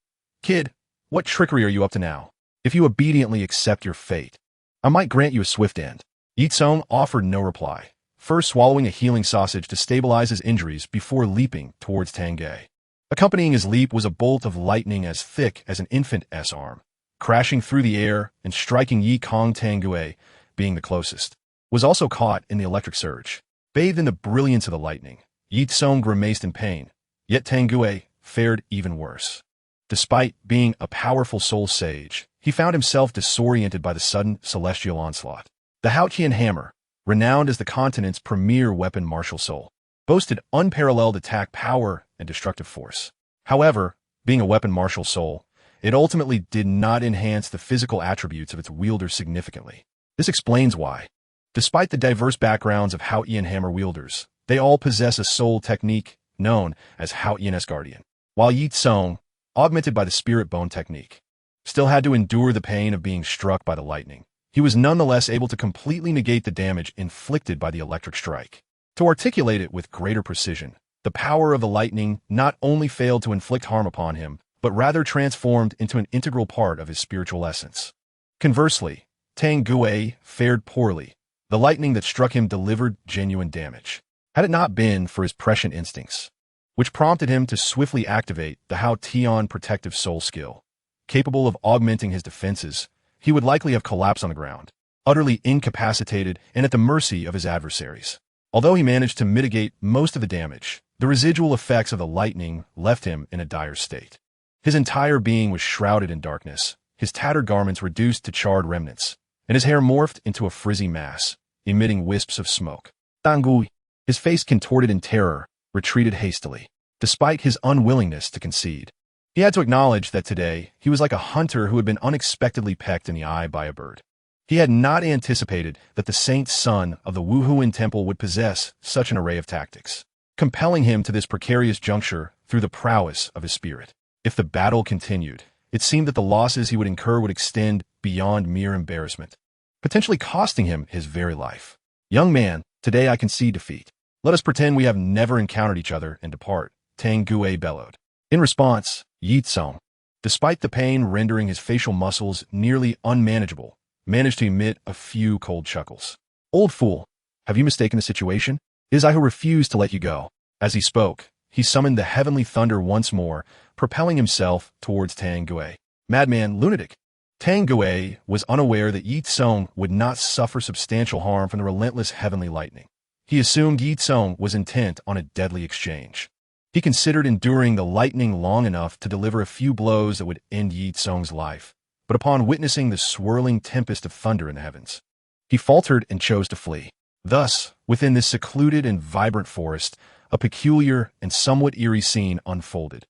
"Kid, what trickery are you up to now? If you obediently accept your fate, I might grant you a swift end." Ye Cong offered no reply, first swallowing a healing sausage to stabilize his injuries before leaping towards Tang Gui. Accompanying his leap was a bolt of lightning as thick as an infant's arm, crashing through the air and striking Ye Cong. Tang Gui, being the closest, was also caught in the electric surge. Bathed in the brilliance of the lightning, Ye Cong grimaced in pain, yet Tang Gui fared even worse. Despite being a powerful soul sage, he found himself disoriented by the sudden celestial onslaught. The Haotian Hammer, renowned as the continent's premier weapon martial soul, boasted unparalleled attack power and destructive force. However, being a weapon martial soul, it ultimately did not enhance the physical attributes of its wielder significantly. This explains why, despite the diverse backgrounds of Haotian Hammer wielders, they all possess a soul technique known as Haotian's Guardian. While Ye Cong, augmented by the spirit bone technique, still had to endure the pain of being struck by the lightning, he was nonetheless able to completely negate the damage inflicted by the electric strike. To articulate it with greater precision, the power of the lightning not only failed to inflict harm upon him, but rather transformed into an integral part of his spiritual essence. Conversely, Tang Gui fared poorly. The lightning that struck him delivered genuine damage. Had it not been for his prescient instincts, which prompted him to swiftly activate the Haotian protective soul skill, capable of augmenting his defenses, he would likely have collapsed on the ground, utterly incapacitated and at the mercy of his adversaries. Although he managed to mitigate most of the damage, the residual effects of the lightning left him in a dire state. His entire being was shrouded in darkness, his tattered garments reduced to charred remnants, and his hair morphed into a frizzy mass, emitting wisps of smoke. Tang Gui, his face contorted in terror, retreated hastily, despite his unwillingness to concede. He had to acknowledge that today he was like a hunter who had been unexpectedly pecked in the eye by a bird. He had not anticipated that the saint's son of the Wuhuan temple would possess such an array of tactics, compelling him to this precarious juncture through the prowess of his spirit. If the battle continued, it seemed that the losses he would incur would extend beyond mere embarrassment. potentially costing him his very life. Young man, today I concede defeat. Let us pretend we have never encountered each other and depart, Tang Gue bellowed. In response, Ye Cong, despite the pain rendering his facial muscles nearly unmanageable, managed to emit a few cold chuckles. Old fool, have you mistaken the situation? It is I who refuse to let you go. As he spoke, he summoned the heavenly thunder once more, propelling himself towards Tang Gue. Madman, lunatic. Tang Gue was unaware that Ye Cong would not suffer substantial harm from the relentless heavenly lightning. He assumed Ye Cong was intent on a deadly exchange. He considered enduring the lightning long enough to deliver a few blows that would end Ye Cong's life, but upon witnessing the swirling tempest of thunder in the heavens, he faltered and chose to flee. Thus, within this secluded and vibrant forest, a peculiar and somewhat eerie scene unfolded.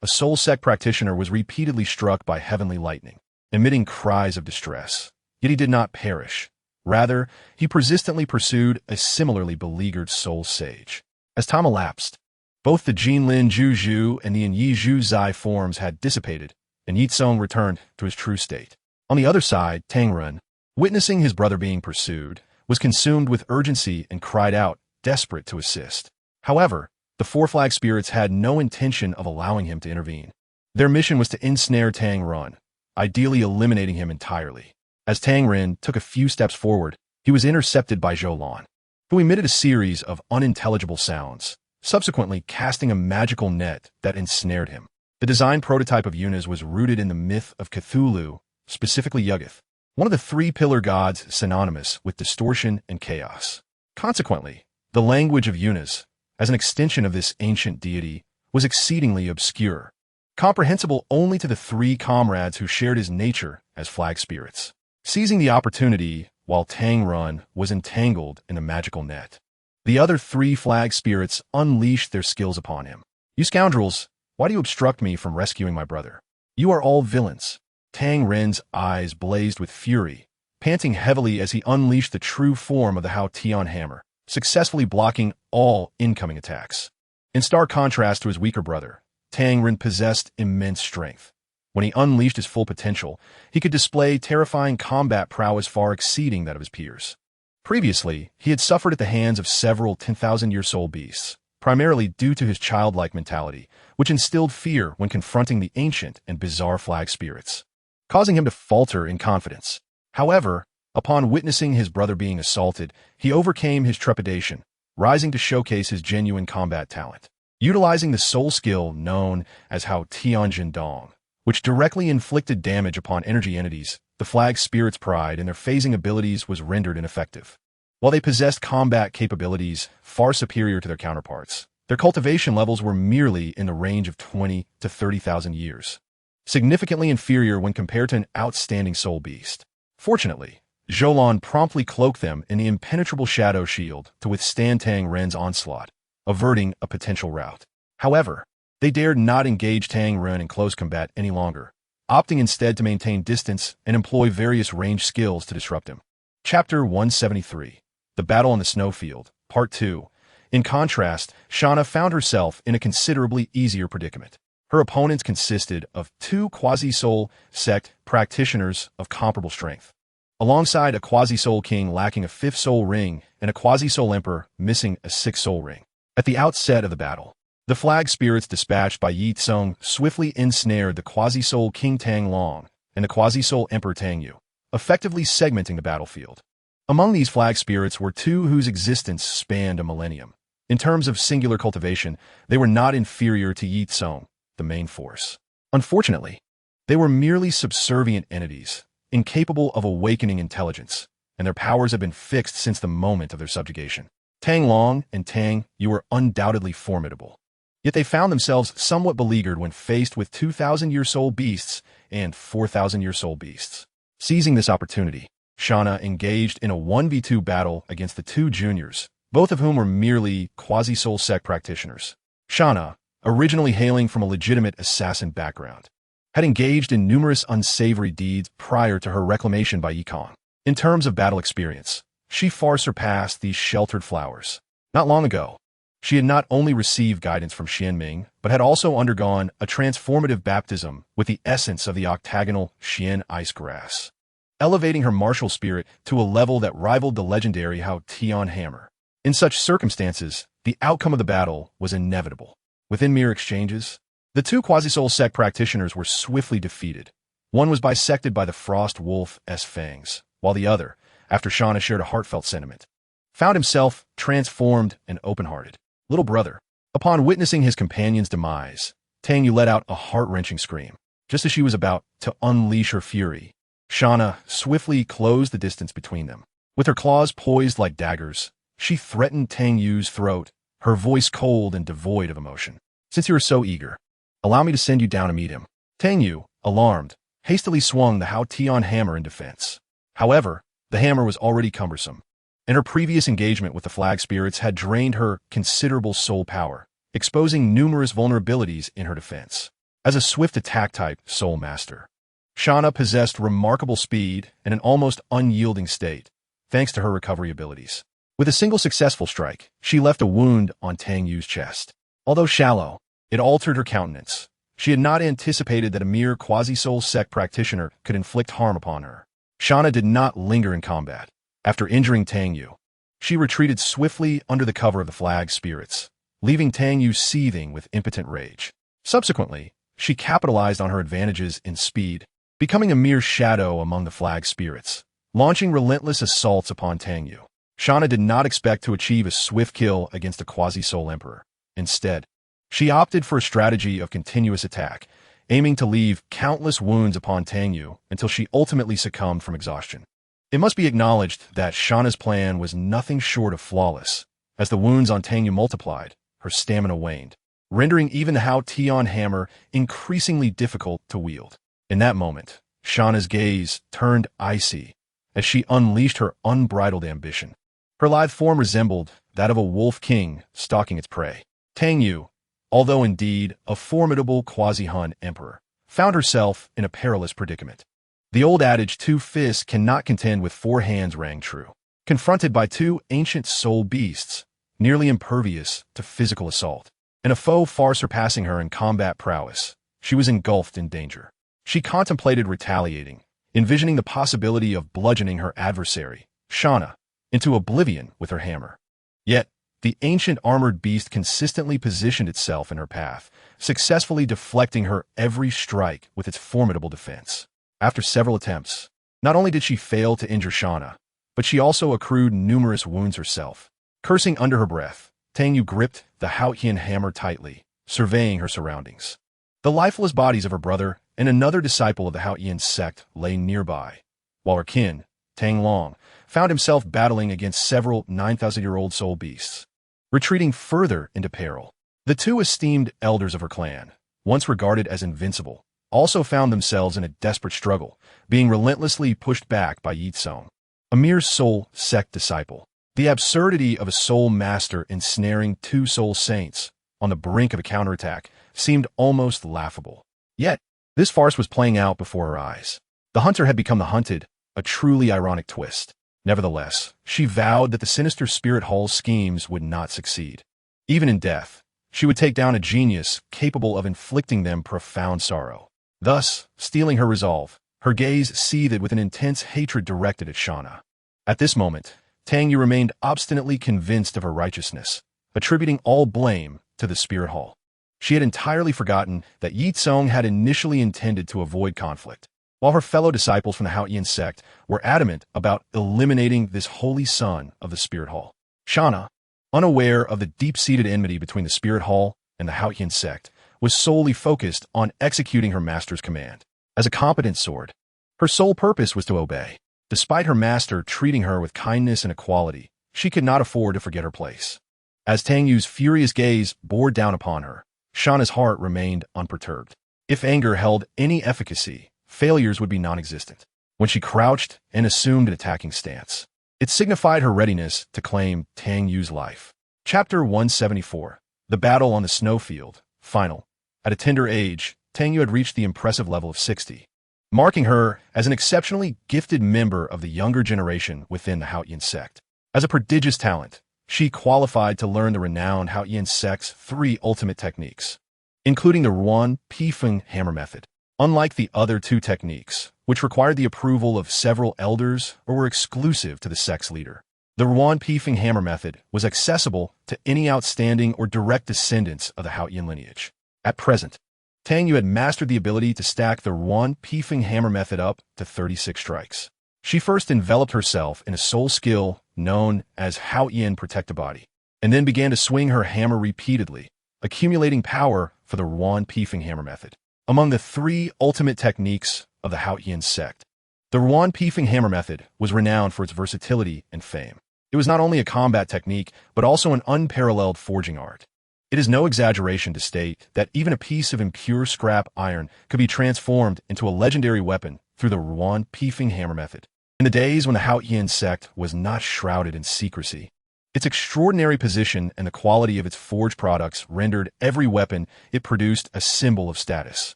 A Soul Sect practitioner was repeatedly struck by heavenly lightning, emitting cries of distress. Yet he did not perish. Rather, he persistently pursued a similarly beleaguered soul sage. As time elapsed, both the Jinlin Juju and the Yi Zhu Zai forms had dissipated, and Ye Cong returned to his true state. On the other side, Tang Ren, witnessing his brother being pursued, was consumed with urgency and cried out, desperate to assist. However, the four flag spirits had no intention of allowing him to intervene. Their mission was to ensnare Tang Ren, ideally eliminating him entirely. As Tang Ren took a few steps forward, he was intercepted by Zhou Lan, who emitted a series of unintelligible sounds, subsequently casting a magical net that ensnared him. The design prototype of Yunus was rooted in the myth of Cthulhu, specifically Yuggoth, one of the three pillar gods synonymous with distortion and chaos. Consequently, the language of Yunus, as an extension of this ancient deity, was exceedingly obscure, comprehensible only to the three comrades who shared his nature as flag spirits. Seizing the opportunity while Tang Ren was entangled in a magical net, the other three flag spirits unleashed their skills upon him. You scoundrels, why do you obstruct me from rescuing my brother? You are all villains. Tang Ren's eyes blazed with fury, panting heavily as he unleashed the true form of the Haotian Hammer, successfully blocking all incoming attacks. In stark contrast to his weaker brother, Tang Ren possessed immense strength. When he unleashed his full potential, he could display terrifying combat prowess far exceeding that of his peers. Previously, he had suffered at the hands of several 10,000-year soul beasts, primarily due to his childlike mentality, which instilled fear when confronting the ancient and bizarre flag spirits, causing him to falter in confidence. However, upon witnessing his brother being assaulted, he overcame his trepidation, rising to showcase his genuine combat talent. Utilizing the soul skill known as Haotian Dong, which directly inflicted damage upon energy entities, the flag spirits' pride in their phasing abilities was rendered ineffective. While they possessed combat capabilities far superior to their counterparts, their cultivation levels were merely in the range of 20 to 30,000 years, significantly inferior when compared to an outstanding soul beast. Fortunately, Zhou Lan promptly cloaked them in the impenetrable shadow shield to withstand Tang Ren's onslaught, averting a potential rout. However, they dared not engage Tang Ren in close combat any longer, opting instead to maintain distance and employ various ranged skills to disrupt him. Chapter 173, The Battle on the Snowfield, Part 2. In contrast, Shauna found herself in a considerably easier predicament. Her opponents consisted of two quasi-soul sect practitioners of comparable strength, alongside a quasi-soul king lacking a fifth soul ring and a quasi-soul emperor missing a sixth soul ring. At the outset of the battle, the flag spirits dispatched by Ye Cong swiftly ensnared the quasi-soul king Tang Long and the quasi-soul emperor Tang Yu, effectively segmenting the battlefield. Among these flag spirits were two whose existence spanned a millennium. In terms of singular cultivation, they were not inferior to Ye Cong, the main force. Unfortunately, they were merely subservient entities, incapable of awakening intelligence, and their powers have been fixed since the moment of their subjugation. Tang Long and Tang Yu were undoubtedly formidable, yet they found themselves somewhat beleaguered when faced with 2,000-year soul beasts and 4,000-year soul beasts. Seizing this opportunity, Shauna engaged in a 1v2 battle against the two juniors, both of whom were merely quasi-soul sect practitioners. Shauna, originally hailing from a legitimate assassin background, had engaged in numerous unsavory deeds prior to her reclamation by Ye Cong. In terms of battle experience, she far surpassed these sheltered flowers. Not long ago, she had not only received guidance from Xianming, but had also undergone a transformative baptism with the essence of the octagonal Xian ice grass. elevating her martial spirit to a level that rivaled the legendary Haotian Hammer. In such circumstances, the outcome of the battle was inevitable. Within mere exchanges, the two Quasi-Soul Sect practitioners were swiftly defeated. One was bisected by the Frost Wolf's fangs, while the other, after Shauna shared a heartfelt sentiment, found himself transformed and open-hearted. Little brother. Upon witnessing his companion's demise, Tang Yu let out a heart-wrenching scream. Just as she was about to unleash her fury, Shauna swiftly closed the distance between them. With her claws poised like daggers, she threatened Tang Yu's throat, her voice cold and devoid of emotion. Since you are so eager, allow me to send you down to meet him. Tang Yu, alarmed, hastily swung the Haotian Hammer in defense. However, the hammer was already cumbersome, and her previous engagement with the flag spirits had drained her considerable soul power, exposing numerous vulnerabilities in her defense. As a swift attack-type soul master, Shauna possessed remarkable speed and an almost unyielding state, thanks to her recovery abilities. With a single successful strike, she left a wound on Tang Yu's chest. Although shallow, it altered her countenance. She had not anticipated that a mere Quasi-Soul Sect practitioner could inflict harm upon her. Shauna did not linger in combat. After injuring Tang Yu, she retreated swiftly under the cover of the flag spirits, leaving Tang Yu seething with impotent rage. Subsequently, she capitalized on her advantages in speed, becoming a mere shadow among the flag spirits, launching relentless assaults upon Tang Yu. Shauna did not expect to achieve a swift kill against a Quasi-Soul Emperor. Instead, she opted for a strategy of continuous attack, aiming to leave countless wounds upon Tang Yu until she ultimately succumbed from exhaustion. It must be acknowledged that Shauna's plan was nothing short of flawless. As the wounds on Tang Yu multiplied, her stamina waned, rendering even the Haotian Hammer increasingly difficult to wield. In that moment, Shauna's gaze turned icy as she unleashed her unbridled ambition. Her lithe form resembled that of a wolf king stalking its prey. Tang Yu, although indeed a formidable Quasi-Han emperor, found herself in a perilous predicament. The old adage, 2 fists cannot contend with 4 hands, rang true. Confronted by 2 ancient soul beasts, nearly impervious to physical assault, and a foe far surpassing her in combat prowess, she was engulfed in danger. She contemplated retaliating, envisioning the possibility of bludgeoning her adversary, Shauna, into oblivion with her hammer. Yet, the ancient armored beast consistently positioned itself in her path, successfully deflecting her every strike with its formidable defense. After several attempts, not only did she fail to injure Shauna, but she also accrued numerous wounds herself. Cursing under her breath, Tang Yu gripped the Haotian Hammer tightly, surveying her surroundings. The lifeless bodies of her brother and another disciple of the Haotian Sect lay nearby, while her kin, Tang Long, found himself battling against several 9,000-year-old soul beasts. Retreating further into peril, the 2 esteemed elders of her clan, once regarded as invincible, also found themselves in a desperate struggle, being relentlessly pushed back by Ye Cong, a mere soul sect disciple. The absurdity of a soul master ensnaring 2 soul saints on the brink of a counterattack seemed almost laughable. Yet, this farce was playing out before her eyes. The hunter had become the hunted, a truly ironic twist. Nevertheless, she vowed that the sinister Spirit Hall's schemes would not succeed. Even in death, she would take down a genius capable of inflicting them profound sorrow. Thus, steeling her resolve, her gaze seethed with an intense hatred directed at Shauna. At this moment, Tang Yu remained obstinately convinced of her righteousness, attributing all blame to the Spirit Hall. She had entirely forgotten that Ye Cong had initially intended to avoid conflict, while her fellow disciples from the Haotian Sect were adamant about eliminating this holy son of the Spirit Hall. Shauna, unaware of the deep-seated enmity between the Spirit Hall and the Haotian Sect, was solely focused on executing her master's command. As a competent sword, her sole purpose was to obey. Despite her master treating her with kindness and equality, she could not afford to forget her place. As Tang Yu's furious gaze bore down upon her, Shauna's heart remained unperturbed. If anger held any efficacy, failures would be non-existent. When she crouched and assumed an attacking stance, it signified her readiness to claim Tang Yu's life. Chapter 174. The Battle on the Snowfield. Final. At a tender age, Tang Yu had reached the impressive level of 60, marking her as an exceptionally gifted member of the younger generation within the Haotian Sect. As a prodigious talent, she qualified to learn the renowned Haotian Sect's 3 ultimate techniques, including the Ruan Pifeng Hammer method. Unlike the other two techniques, which required the approval of several elders or were exclusive to the sect's leader, the Ruan-Pifeng Hammer method was accessible to any outstanding or direct descendants of the Haotian lineage. At present, Tang Yu had mastered the ability to stack the Ruan-Pifeng Hammer method up to 36 strikes. She first enveloped herself in a soul skill known as Haotian Protect a Body, and then began to swing her hammer repeatedly, accumulating power for the Ruan-Pifeng Hammer method. Among the three ultimate techniques of the Haotian sect, the Ruan-Pifeng Hammer method was renowned for its versatility and fame. It was not only a combat technique, but also an unparalleled forging art. It is no exaggeration to state that even a piece of impure scrap iron could be transformed into a legendary weapon through the Ruan-Pifeng Hammer method. In the days when the Haotian sect was not shrouded in secrecy, its extraordinary position and the quality of its forged products rendered every weapon it produced a symbol of status,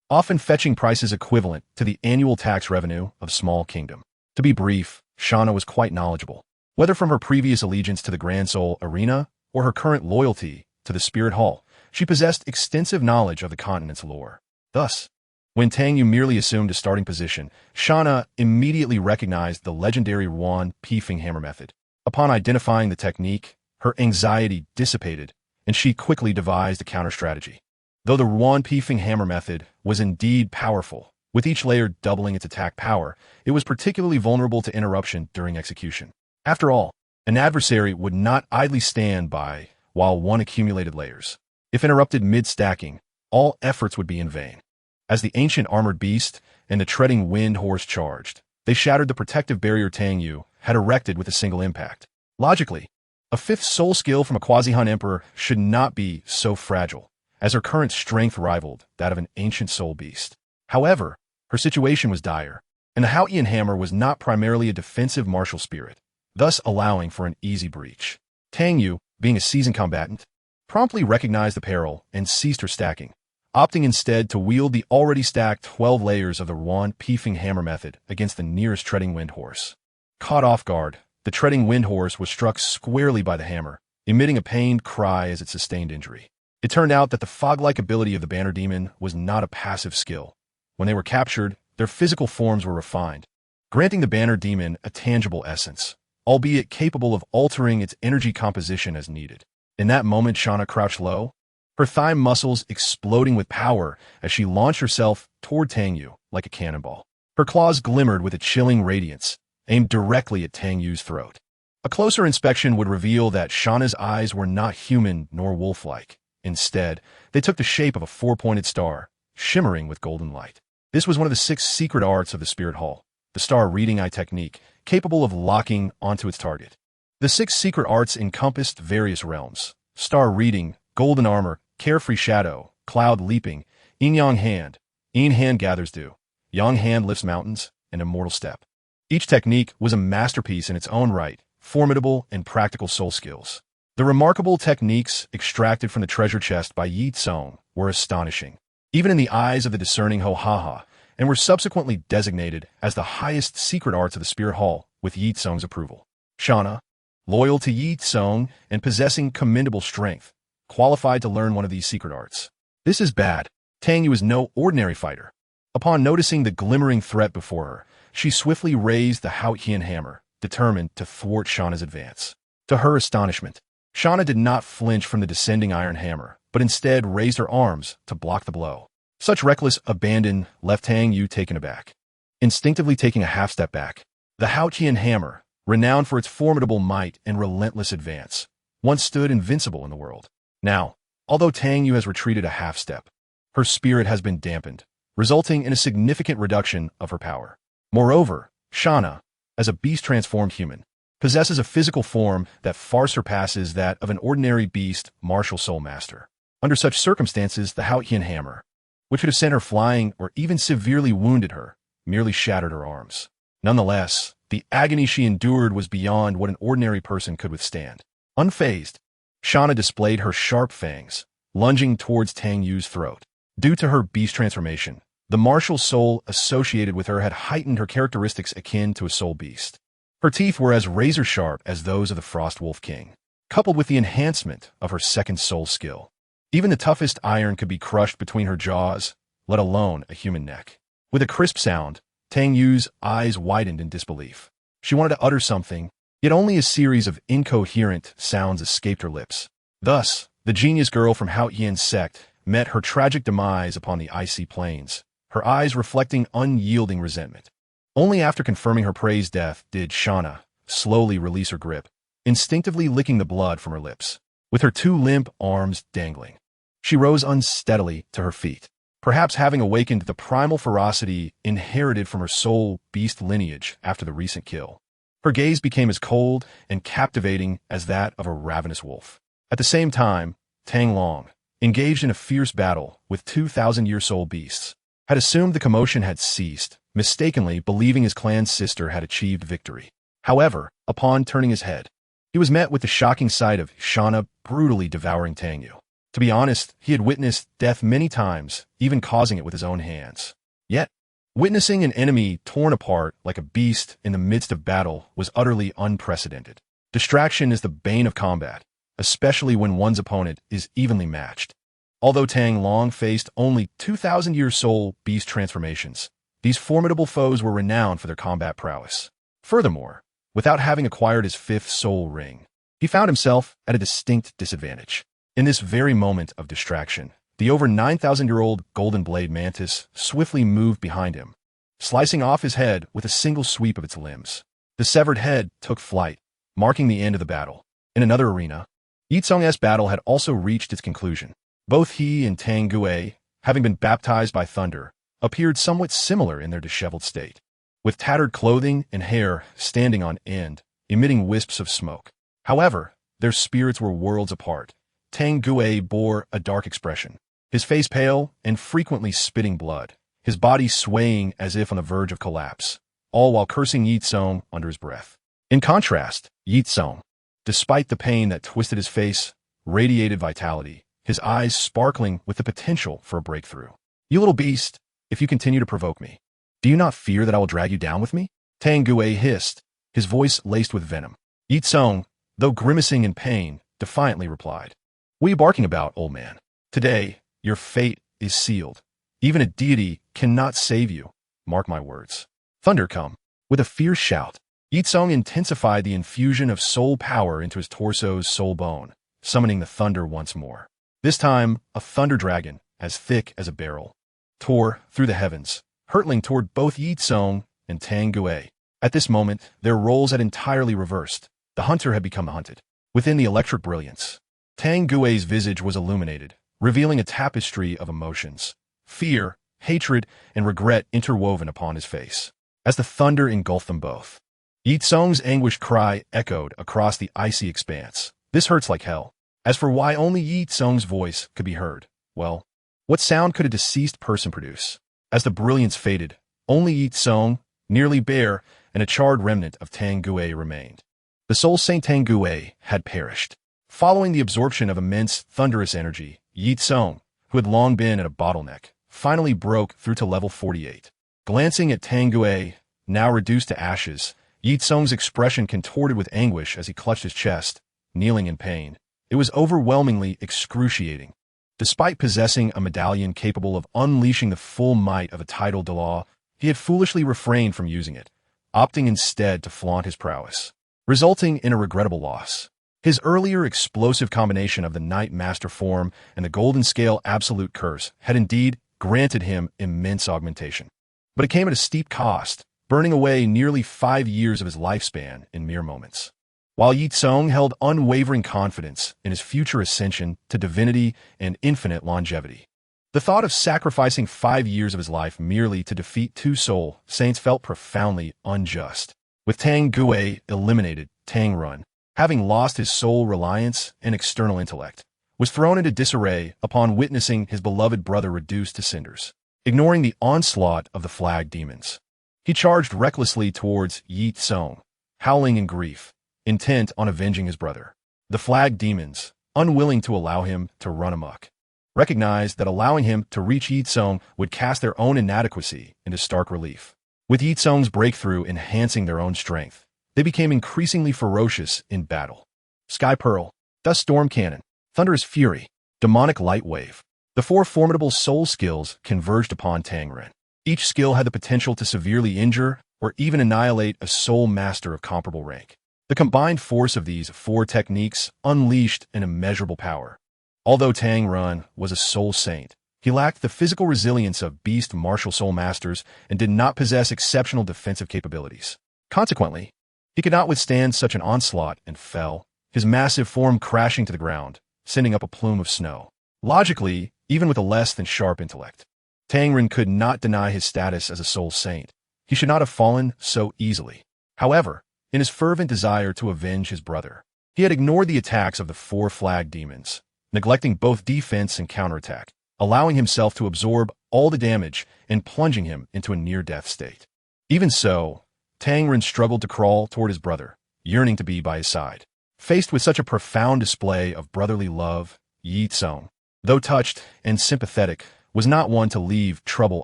often fetching prices equivalent to the annual tax revenue of a small kingdom. To be brief, Shauna was quite knowledgeable. Whether from her previous allegiance to the Grand Soul Arena or her current loyalty to the Spirit Hall, she possessed extensive knowledge of the continent's lore. Thus, when Tang Yu merely assumed a starting position, Shauna immediately recognized the legendary Ruan-Pifeng Hammer method. Upon identifying the technique, her anxiety dissipated, and she quickly devised a counter-strategy. Though the Ruan-Pifeng Hammer method was indeed powerful, with each layer doubling its attack power, it was particularly vulnerable to interruption during execution. After all, an adversary would not idly stand by while one accumulated layers. If interrupted mid-stacking, all efforts would be in vain. As the ancient armored beast and the treading wind horse charged, they shattered the protective barrier Tang Yu had erected with a single impact. Logically, a fifth soul skill from a Quasi-Han Emperor should not be so fragile, as her current strength rivaled that of an ancient soul beast. However, her situation was dire, and the Haotian Hammer was not primarily a defensive martial spirit, thus allowing for an easy breach. Tang Yu, being a seasoned combatant, promptly recognized the peril and ceased her stacking, opting instead to wield the already stacked 12 layers of the Ruan-Pifeng Hammer method against the nearest treading wind horse. Caught off guard, the treading wind horse was struck squarely by the hammer, emitting a pained cry as it sustained injury. It turned out that the fog-like ability of the banner demon was not a passive skill. When they were captured, their physical forms were refined, granting the banner demon a tangible essence, albeit capable of altering its energy composition as needed. In that moment, Shauna crouched low, her thigh muscles exploding with power as she launched herself toward Tang Yu like a cannonball. Her claws glimmered with a chilling radiance, aimed directly at Tang Yu's throat. A closer inspection would reveal that Shauna's eyes were not human nor wolf-like. Instead, they took the shape of a four-pointed star, shimmering with golden light. This was one of the 6 secret arts of the Spirit Hall, the star reading eye technique, capable of locking onto its target. The 6 secret arts encompassed various realms: star reading, golden armor, carefree shadow, cloud leaping, yin-yang hand, yin hand gathers dew, yang hand lifts mountains, and immortal step. Each technique was a masterpiece in its own right, formidable and practical soul skills. The remarkable techniques extracted from the treasure chest by Ye Cong were astonishing, even in the eyes of the discerning Ho-Ha-Ha, and were subsequently designated as the highest secret arts of the Spirit Hall with Ye Cong's approval. Shauna, loyal to Ye Cong and possessing commendable strength, qualified to learn one of these secret arts. This is bad. Tang Yu is no ordinary fighter. Upon noticing the glimmering threat before her, she swiftly raised the Haotian Hammer, determined to thwart Shauna's advance. To her astonishment, Shauna did not flinch from the descending iron hammer, but instead raised her arms to block the blow. Such reckless abandon left Tang Yu taken aback. Instinctively taking a half step back, the Haotian Hammer, renowned for its formidable might and relentless advance, once stood invincible in the world. Now, although Tang Yu has retreated a half step, her spirit has been dampened, resulting in a significant reduction of her power. Moreover, Shauna, as a beast-transformed human, possesses a physical form that far surpasses that of an ordinary beast martial soul master. Under such circumstances, the Haotian Hammer, which would have sent her flying or even severely wounded her, merely shattered her arms. Nonetheless, the agony she endured was beyond what an ordinary person could withstand. Unfazed, Shauna displayed her sharp fangs, lunging towards Tang Yu's throat. Due to her beast transformation, the martial soul associated with her had heightened her characteristics akin to a soul beast. Her teeth were as razor-sharp as those of the Frost Wolf King, coupled with the enhancement of her second soul skill. Even the toughest iron could be crushed between her jaws, let alone a human neck. With a crisp sound, Tang Yu's eyes widened in disbelief. She wanted to utter something, yet only a series of incoherent sounds escaped her lips. Thus, the genius girl from Haotian Sect met her tragic demise upon the icy plains, her eyes reflecting unyielding resentment. Only after confirming her prey's death did Shauna slowly release her grip, instinctively licking the blood from her lips. With her two limp arms dangling, she rose unsteadily to her feet, perhaps having awakened the primal ferocity inherited from her soul beast lineage after the recent kill. Her gaze became as cold and captivating as that of a ravenous wolf. At the same time, Tang Long, engaged in a fierce battle with 2,000-year soul beasts, had assumed the commotion had ceased, mistakenly believing his clan's sister had achieved victory. However, upon turning his head, he was met with the shocking sight of Shauna brutally devouring Tang Yu. To be honest, he had witnessed death many times, even causing it with his own hands. Yet, witnessing an enemy torn apart like a beast in the midst of battle was utterly unprecedented. Distraction is the bane of combat, especially when one's opponent is evenly matched. Although Tang Long faced only 2,000-year soul beast transformations, these formidable foes were renowned for their combat prowess. Furthermore, without having acquired his fifth soul ring, he found himself at a distinct disadvantage. In this very moment of distraction, the over 9,000-year-old golden blade mantis swiftly moved behind him, slicing off his head with a single sweep of its limbs. The severed head took flight, marking the end of the battle. In another arena, Ye Cong's battle had also reached its conclusion. Both he and Tang Gue, having been baptized by thunder, appeared somewhat similar in their disheveled state, with tattered clothing and hair standing on end, emitting wisps of smoke. However, their spirits were worlds apart. Tang Gue bore a dark expression, his face pale and frequently spitting blood, his body swaying as if on the verge of collapse, all while cursing Ye Cong under his breath. In contrast, Ye Cong, despite the pain that twisted his face, radiated vitality, his eyes sparkling with the potential for a breakthrough. "You little beast, if you continue to provoke me, do you not fear that I will drag you down with me?" Tang Gue hissed, his voice laced with venom. Ye Cong, though grimacing in pain, defiantly replied, "What are you barking about, old man? Today, your fate is sealed. Even a deity cannot save you. Mark my words." Thunder come. With a fierce shout, Ye Cong intensified the infusion of soul power into his torso's soul bone, summoning the thunder once more. This time, a thunder dragon, as thick as a barrel, tore through the heavens, hurtling toward both Ye Cong and Tang Gue. At this moment, their roles had entirely reversed. The hunter had become the hunted. Within the electric brilliance, Tang Gue's visage was illuminated, revealing a tapestry of emotions. Fear, hatred, and regret interwoven upon his face. As the thunder engulfed them both, Ye Cong's anguished cry echoed across the icy expanse. "This hurts like hell." As for why only Ye Cong's voice could be heard, well, what sound could a deceased person produce? As the brilliance faded, only Ye Cong, nearly bare, and a charred remnant of Tang Gue remained. The soul Saint Tang Gue had perished. Following the absorption of immense, thunderous energy, Ye Cong, who had long been at a bottleneck, finally broke through to level 48. Glancing at Tang Gue, now reduced to ashes, Ye Cong's expression contorted with anguish as he clutched his chest, kneeling in pain. It was overwhelmingly excruciating. Despite possessing a medallion capable of unleashing the full might of a title de law, he had foolishly refrained from using it, opting instead to flaunt his prowess, resulting in a regrettable loss. His earlier explosive combination of the Night Master form and the Golden Scale Absolute Curse had indeed granted him immense augmentation. But it came at a steep cost, burning away nearly 5 years of his lifespan in mere moments. While Ye Cong held unwavering confidence in his future ascension to divinity and infinite longevity, the thought of sacrificing 5 years of his life merely to defeat 2 soul saints felt profoundly unjust. With Tang Gue eliminated, Tang Run, having lost his soul reliance and external intellect, was thrown into disarray upon witnessing his beloved brother reduced to cinders. Ignoring the onslaught of the flag demons, he charged recklessly towards Ye Cong, howling in grief, intent on avenging his brother. The flag demons, unwilling to allow him to run amok, recognized that allowing him to reach Ye Cong would cast their own inadequacy into stark relief. With Ye Cong's breakthrough enhancing their own strength, they became increasingly ferocious in battle. Sky Pearl, Dust Storm Cannon, Thunderous Fury, Demonic Light Wave. The four formidable soul skills converged upon Tang Ren. Each skill had the potential to severely injure or even annihilate a soul master of comparable rank. The combined force of these four techniques unleashed an immeasurable power. Although Tang Ren was a soul saint, he lacked the physical resilience of beast martial soul masters and did not possess exceptional defensive capabilities. Consequently, he could not withstand such an onslaught and fell, his massive form crashing to the ground, sending up a plume of snow. Logically, even with a less than sharp intellect, Tang Ren could not deny his status as a soul saint. He should not have fallen so easily. However, in his fervent desire to avenge his brother, he had ignored the attacks of the four flag demons, neglecting both defense and counterattack, allowing himself to absorb all the damage and plunging him into a near-death state. Even so, Tang Ren struggled to crawl toward his brother, yearning to be by his side. Faced with such a profound display of brotherly love, Ye Cong, though touched and sympathetic, was not one to leave trouble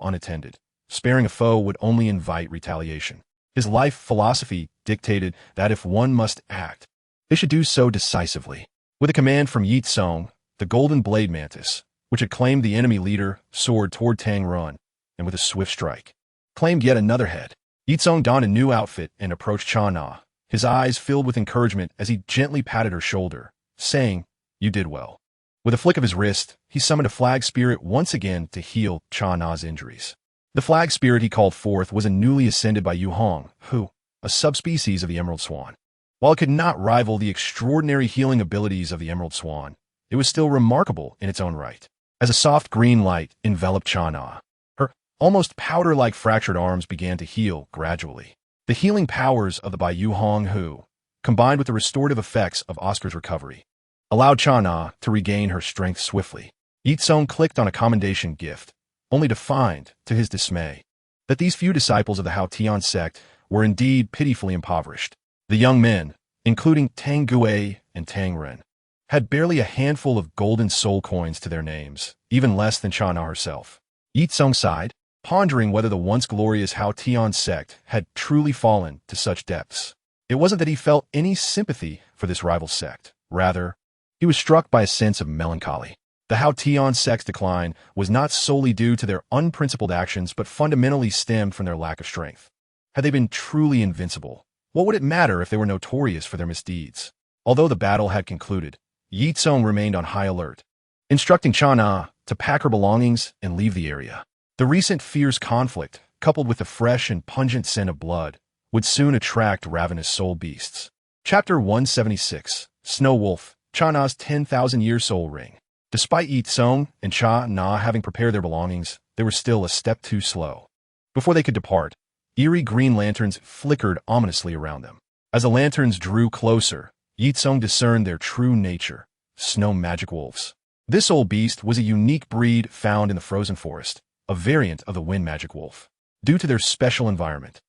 unattended. Sparing a foe would only invite retaliation. His life philosophy dictated that if one must act, they should do so decisively. With a command from Ye Cong, the golden blade mantis, which had claimed the enemy leader, soared toward Tang Ren, and with a swift strike, claimed yet another head. Ye Cong donned a new outfit and approached Cha Na, his eyes filled with encouragement as he gently patted her shoulder, saying, "You did well." With a flick of his wrist, he summoned a flag spirit once again to heal Cha Na's injuries. The flag spirit he called forth was a newly ascended by Yu Hong, who, a subspecies of the Emerald Swan. While it could not rival the extraordinary healing abilities of the Emerald Swan, it was still remarkable in its own right. As a soft green light enveloped Cha Na, her almost powder-like fractured arms began to heal gradually. The healing powers of the Bai Yu Hong Hu, combined with the restorative effects of Oscar's recovery, allowed Cha Na to regain her strength swiftly. Ye Cong clicked on a commendation gift, only to find, to his dismay, that these few disciples of the Haotian Sect were indeed pitifully impoverished. The young men, including Tang Gui and Tang Ren, had barely a handful of golden soul coins to their names, even less than Cha Na herself. Ye Cong sighed, pondering whether the once glorious Haotian Sect had truly fallen to such depths. It wasn't that he felt any sympathy for this rival sect. Rather, he was struck by a sense of melancholy. The Haotian Sect's decline was not solely due to their unprincipled actions, but fundamentally stemmed from their lack of strength. Had they been truly invincible, what would it matter if they were notorious for their misdeeds? Although the battle had concluded, Ye Cong remained on high alert, instructing Cha Na to pack her belongings and leave the area. The recent fierce conflict, coupled with the fresh and pungent scent of blood, would soon attract ravenous soul beasts. Chapter 176, Snow Wolf, Cha Na's 10,000-year soul ring. Despite Ye Cong and Cha Na having prepared their belongings, they were still a step too slow. Before they could depart, eerie green lanterns flickered ominously around them. As the lanterns drew closer, Ye Cong discerned their true nature, snow magic wolves. This old beast was a unique breed found in the frozen forest, a variant of the wind magic wolf. Due to their special environment,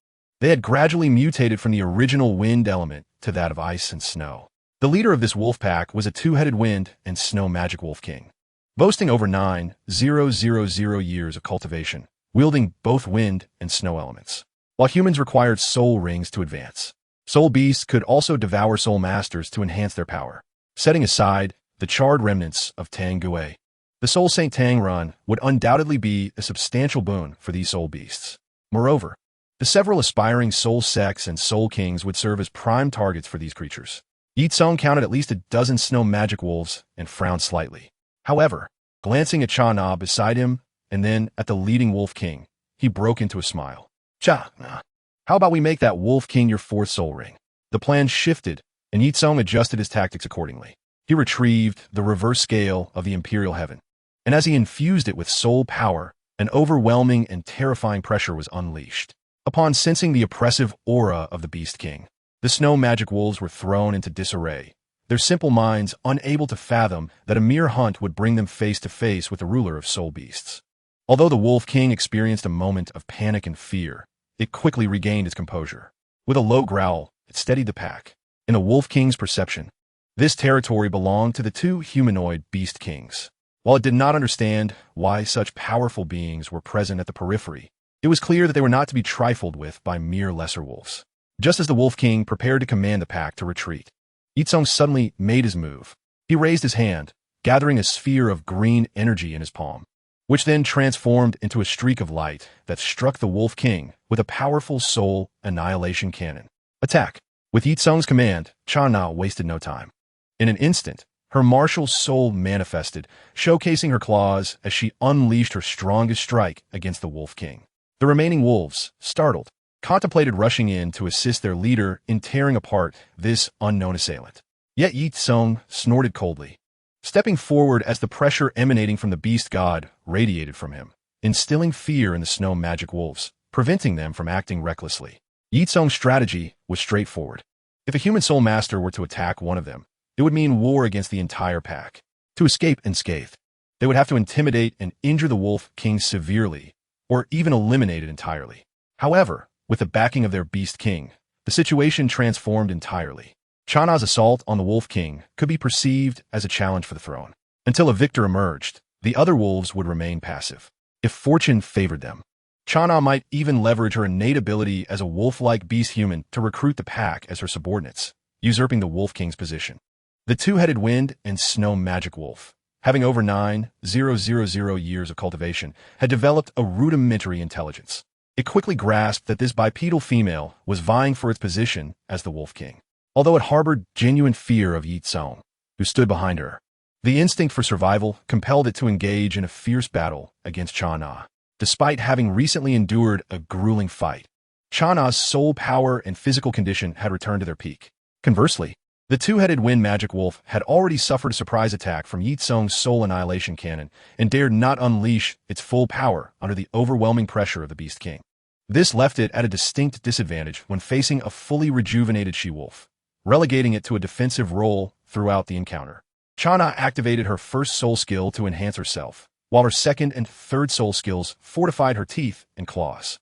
they had gradually mutated from the original wind element to that of ice and snow. The leader of this wolf pack was a two-headed wind and snow magic wolf king, boasting over 9,000 years of cultivation, wielding both wind and snow elements. While humans required soul rings to advance, soul beasts could also devour soul masters to enhance their power. Setting aside the charred remnants of Tang Gui, the Soul Saint Tang Ren would undoubtedly be a substantial boon for these soul beasts. Moreover, the several aspiring soul sects and soul kings would serve as prime targets for these creatures. Ye Cong counted at least a dozen snow magic wolves and frowned slightly. However, glancing at Cha Na beside him and then at the leading wolf king, he broke into a smile. "Cha Na, how about we make that wolf king your fourth soul ring?" The plan shifted, and Ye Cong adjusted his tactics accordingly. He retrieved the reverse scale of the Imperial Heaven, and as he infused it with soul power, an overwhelming and terrifying pressure was unleashed. Upon sensing the oppressive aura of the Beast King, the snow magic wolves were thrown into disarray, their simple minds unable to fathom that a mere hunt would bring them face to face with the ruler of soul beasts. Although the Wolf King experienced a moment of panic and fear, it quickly regained its composure. With a low growl, it steadied the pack. In the Wolf King's perception, this territory belonged to the two humanoid Beast Kings. While it did not understand why such powerful beings were present at the periphery, it was clear that they were not to be trifled with by mere lesser wolves. Just as the Wolf King prepared to command the pack to retreat, Ye Cong suddenly made his move. He raised his hand, gathering a sphere of green energy in his palm, which then transformed into a streak of light that struck the Wolf King with a powerful soul annihilation cannon. Attack! With Ye Cong's command, Cha Na wasted no time. In an instant, her martial soul manifested, showcasing her claws as she unleashed her strongest strike against the Wolf King. The remaining wolves, startled, contemplated rushing in to assist their leader in tearing apart this unknown assailant. Yet Ye Cong snorted coldly, stepping forward as the pressure emanating from the beast god radiated from him, instilling fear in the snow magic wolves, preventing them from acting recklessly. Ye Cong's strategy was straightforward. If a human soul master were to attack one of them, it would mean war against the entire pack. To escape unscathed, they would have to intimidate and injure the Wolf King severely, or even eliminate it entirely. However, with the backing of their Beast King, the situation transformed entirely. Cha Na's assault on the Wolf King could be perceived as a challenge for the throne. Until a victor emerged, the other wolves would remain passive. If fortune favored them, Cha Na might even leverage her innate ability as a wolf-like beast human to recruit the pack as her subordinates, usurping the Wolf King's position. The two-headed wind and snow magic wolf, having over 9,000 years of cultivation, had developed a rudimentary intelligence. It quickly grasped that this bipedal female was vying for its position as the Wolf King. Although it harbored genuine fear of Ye Cong, who stood behind her, the instinct for survival compelled it to engage in a fierce battle against Cha Na. Despite having recently endured a grueling fight, Cha Na's soul power and physical condition had returned to their peak. Conversely, the two-headed wind magic wolf had already suffered a surprise attack from Ye Cong's soul annihilation cannon and dared not unleash its full power under the overwhelming pressure of the Beast King. This left it at a distinct disadvantage when facing a fully rejuvenated she-wolf, relegating it to a defensive role throughout the encounter. Cha Na activated her first soul skill to enhance herself, while her second and third soul skills fortified her teeth and claws.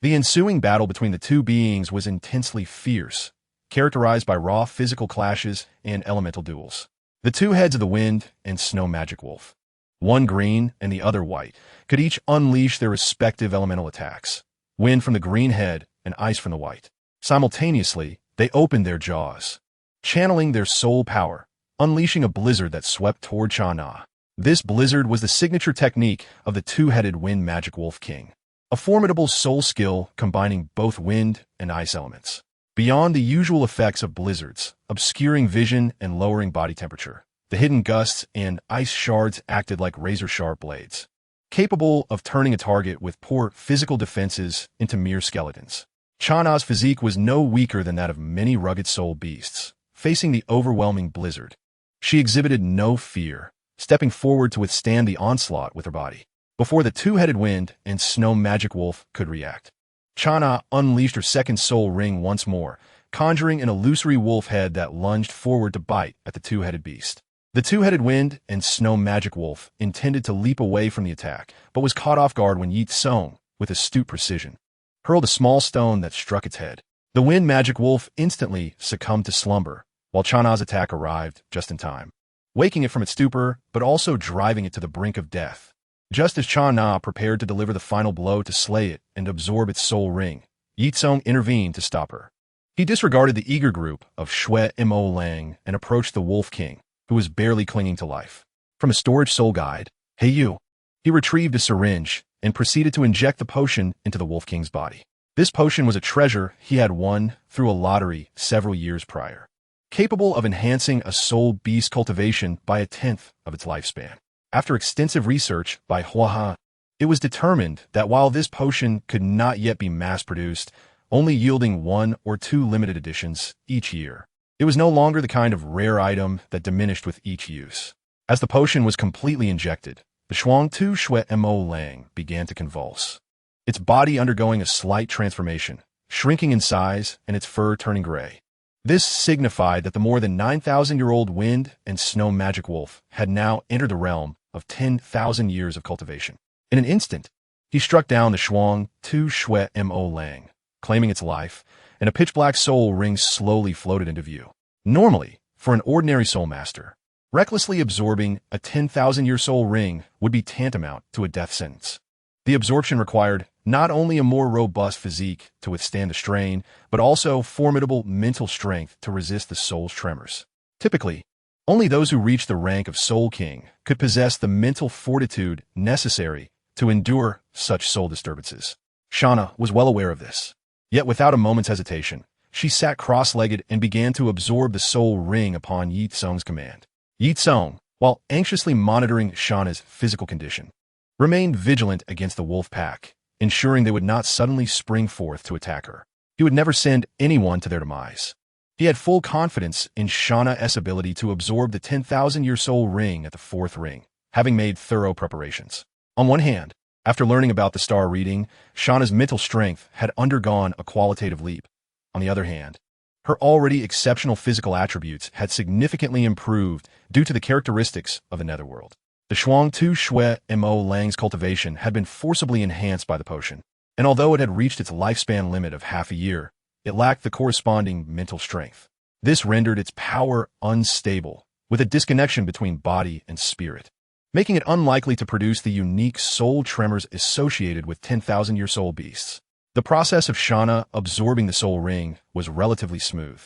The ensuing battle between the two beings was intensely fierce, characterized by raw physical clashes and elemental duels. The two heads of the wind and snow magic wolf, one green and the other white, could each unleash their respective elemental attacks, wind from the green head and ice from the white. Simultaneously, they opened their jaws, channeling their soul power, unleashing a blizzard that swept toward Cha Na. This blizzard was the signature technique of the two-headed wind magic wolf king, a formidable soul skill combining both wind and ice elements. Beyond the usual effects of blizzards, obscuring vision and lowering body temperature, the hidden gusts and ice shards acted like razor-sharp blades, capable of turning a target with poor physical defenses into mere skeletons. Cha Na's physique was no weaker than that of many rugged soul beasts, facing the overwhelming blizzard. She exhibited no fear, stepping forward to withstand the onslaught with her body. Before the two-headed wind and snow magic wolf could react, Cha Na unleashed her second soul ring once more, conjuring an illusory wolf head that lunged forward to bite at the two-headed beast. The two-headed wind and snow magic wolf intended to leap away from the attack, but was caught off guard when Ye Cong, with astute precision, hurled a small stone that struck its head. The wind magic wolf instantly succumbed to slumber, while Cha Na's attack arrived just in time, waking it from its stupor, but also driving it to the brink of death. Just as Cha Na prepared to deliver the final blow to slay it and absorb its soul ring, Ye Cong intervened to stop her. He disregarded the eager group of Shui Mo Lang and approached the Wolf King, who was barely clinging to life. From a storage soul guide, "Hey you," he retrieved a syringe and proceeded to inject the potion into the Wolf King's body. This potion was a treasure he had won through a lottery several years prior, capable of enhancing a soul beast cultivation by 1/10 of its lifespan. After extensive research by Hua, it was determined that while this potion could not yet be mass-produced, only yielding 1 or 2 limited editions each year, it was no longer the kind of rare item that diminished with each use. As the potion was completely injected, the Shuang Tu Shui Mo Lang began to convulse, its body undergoing a slight transformation, shrinking in size and its fur turning gray. This signified that the more than 9,000-year-old wind and snow magic wolf had now entered the realm of 10,000 years of cultivation. In an instant, he struck down the Shuang Tu Shui Mo Lang, claiming its life, and a pitch-black soul ring slowly floated into view. Normally, for an ordinary soul master, recklessly absorbing a 10,000-year soul ring would be tantamount to a death sentence. The absorption required not only a more robust physique to withstand the strain, but also formidable mental strength to resist the soul's tremors. Typically, Only those who reached the rank of Soul King could possess the mental fortitude necessary to endure such soul disturbances. Shauna was well aware of this. Yet without a moment's hesitation, she sat cross-legged and began to absorb the soul ring upon Ye Cong's command. Ye Cong, while anxiously monitoring Shauna's physical condition, remained vigilant against the wolf pack, ensuring they would not suddenly spring forth to attack her. He would never send anyone to their demise. He had full confidence in Shauna's ability to absorb the 10,000-year soul ring at the fourth ring, having made thorough preparations. On one hand, after learning about the star reading, Shauna's mental strength had undergone a qualitative leap. On the other hand, her already exceptional physical attributes had significantly improved due to the characteristics of the netherworld. The Shuang Tu Shui Mo Lang's cultivation had been forcibly enhanced by the potion, and although it had reached its lifespan limit of half a year, it lacked the corresponding mental strength. This rendered its power unstable, with a disconnection between body and spirit, making it unlikely to produce the unique soul tremors associated with 10,000-year soul beasts. The process of Shauna absorbing the soul ring was relatively smooth.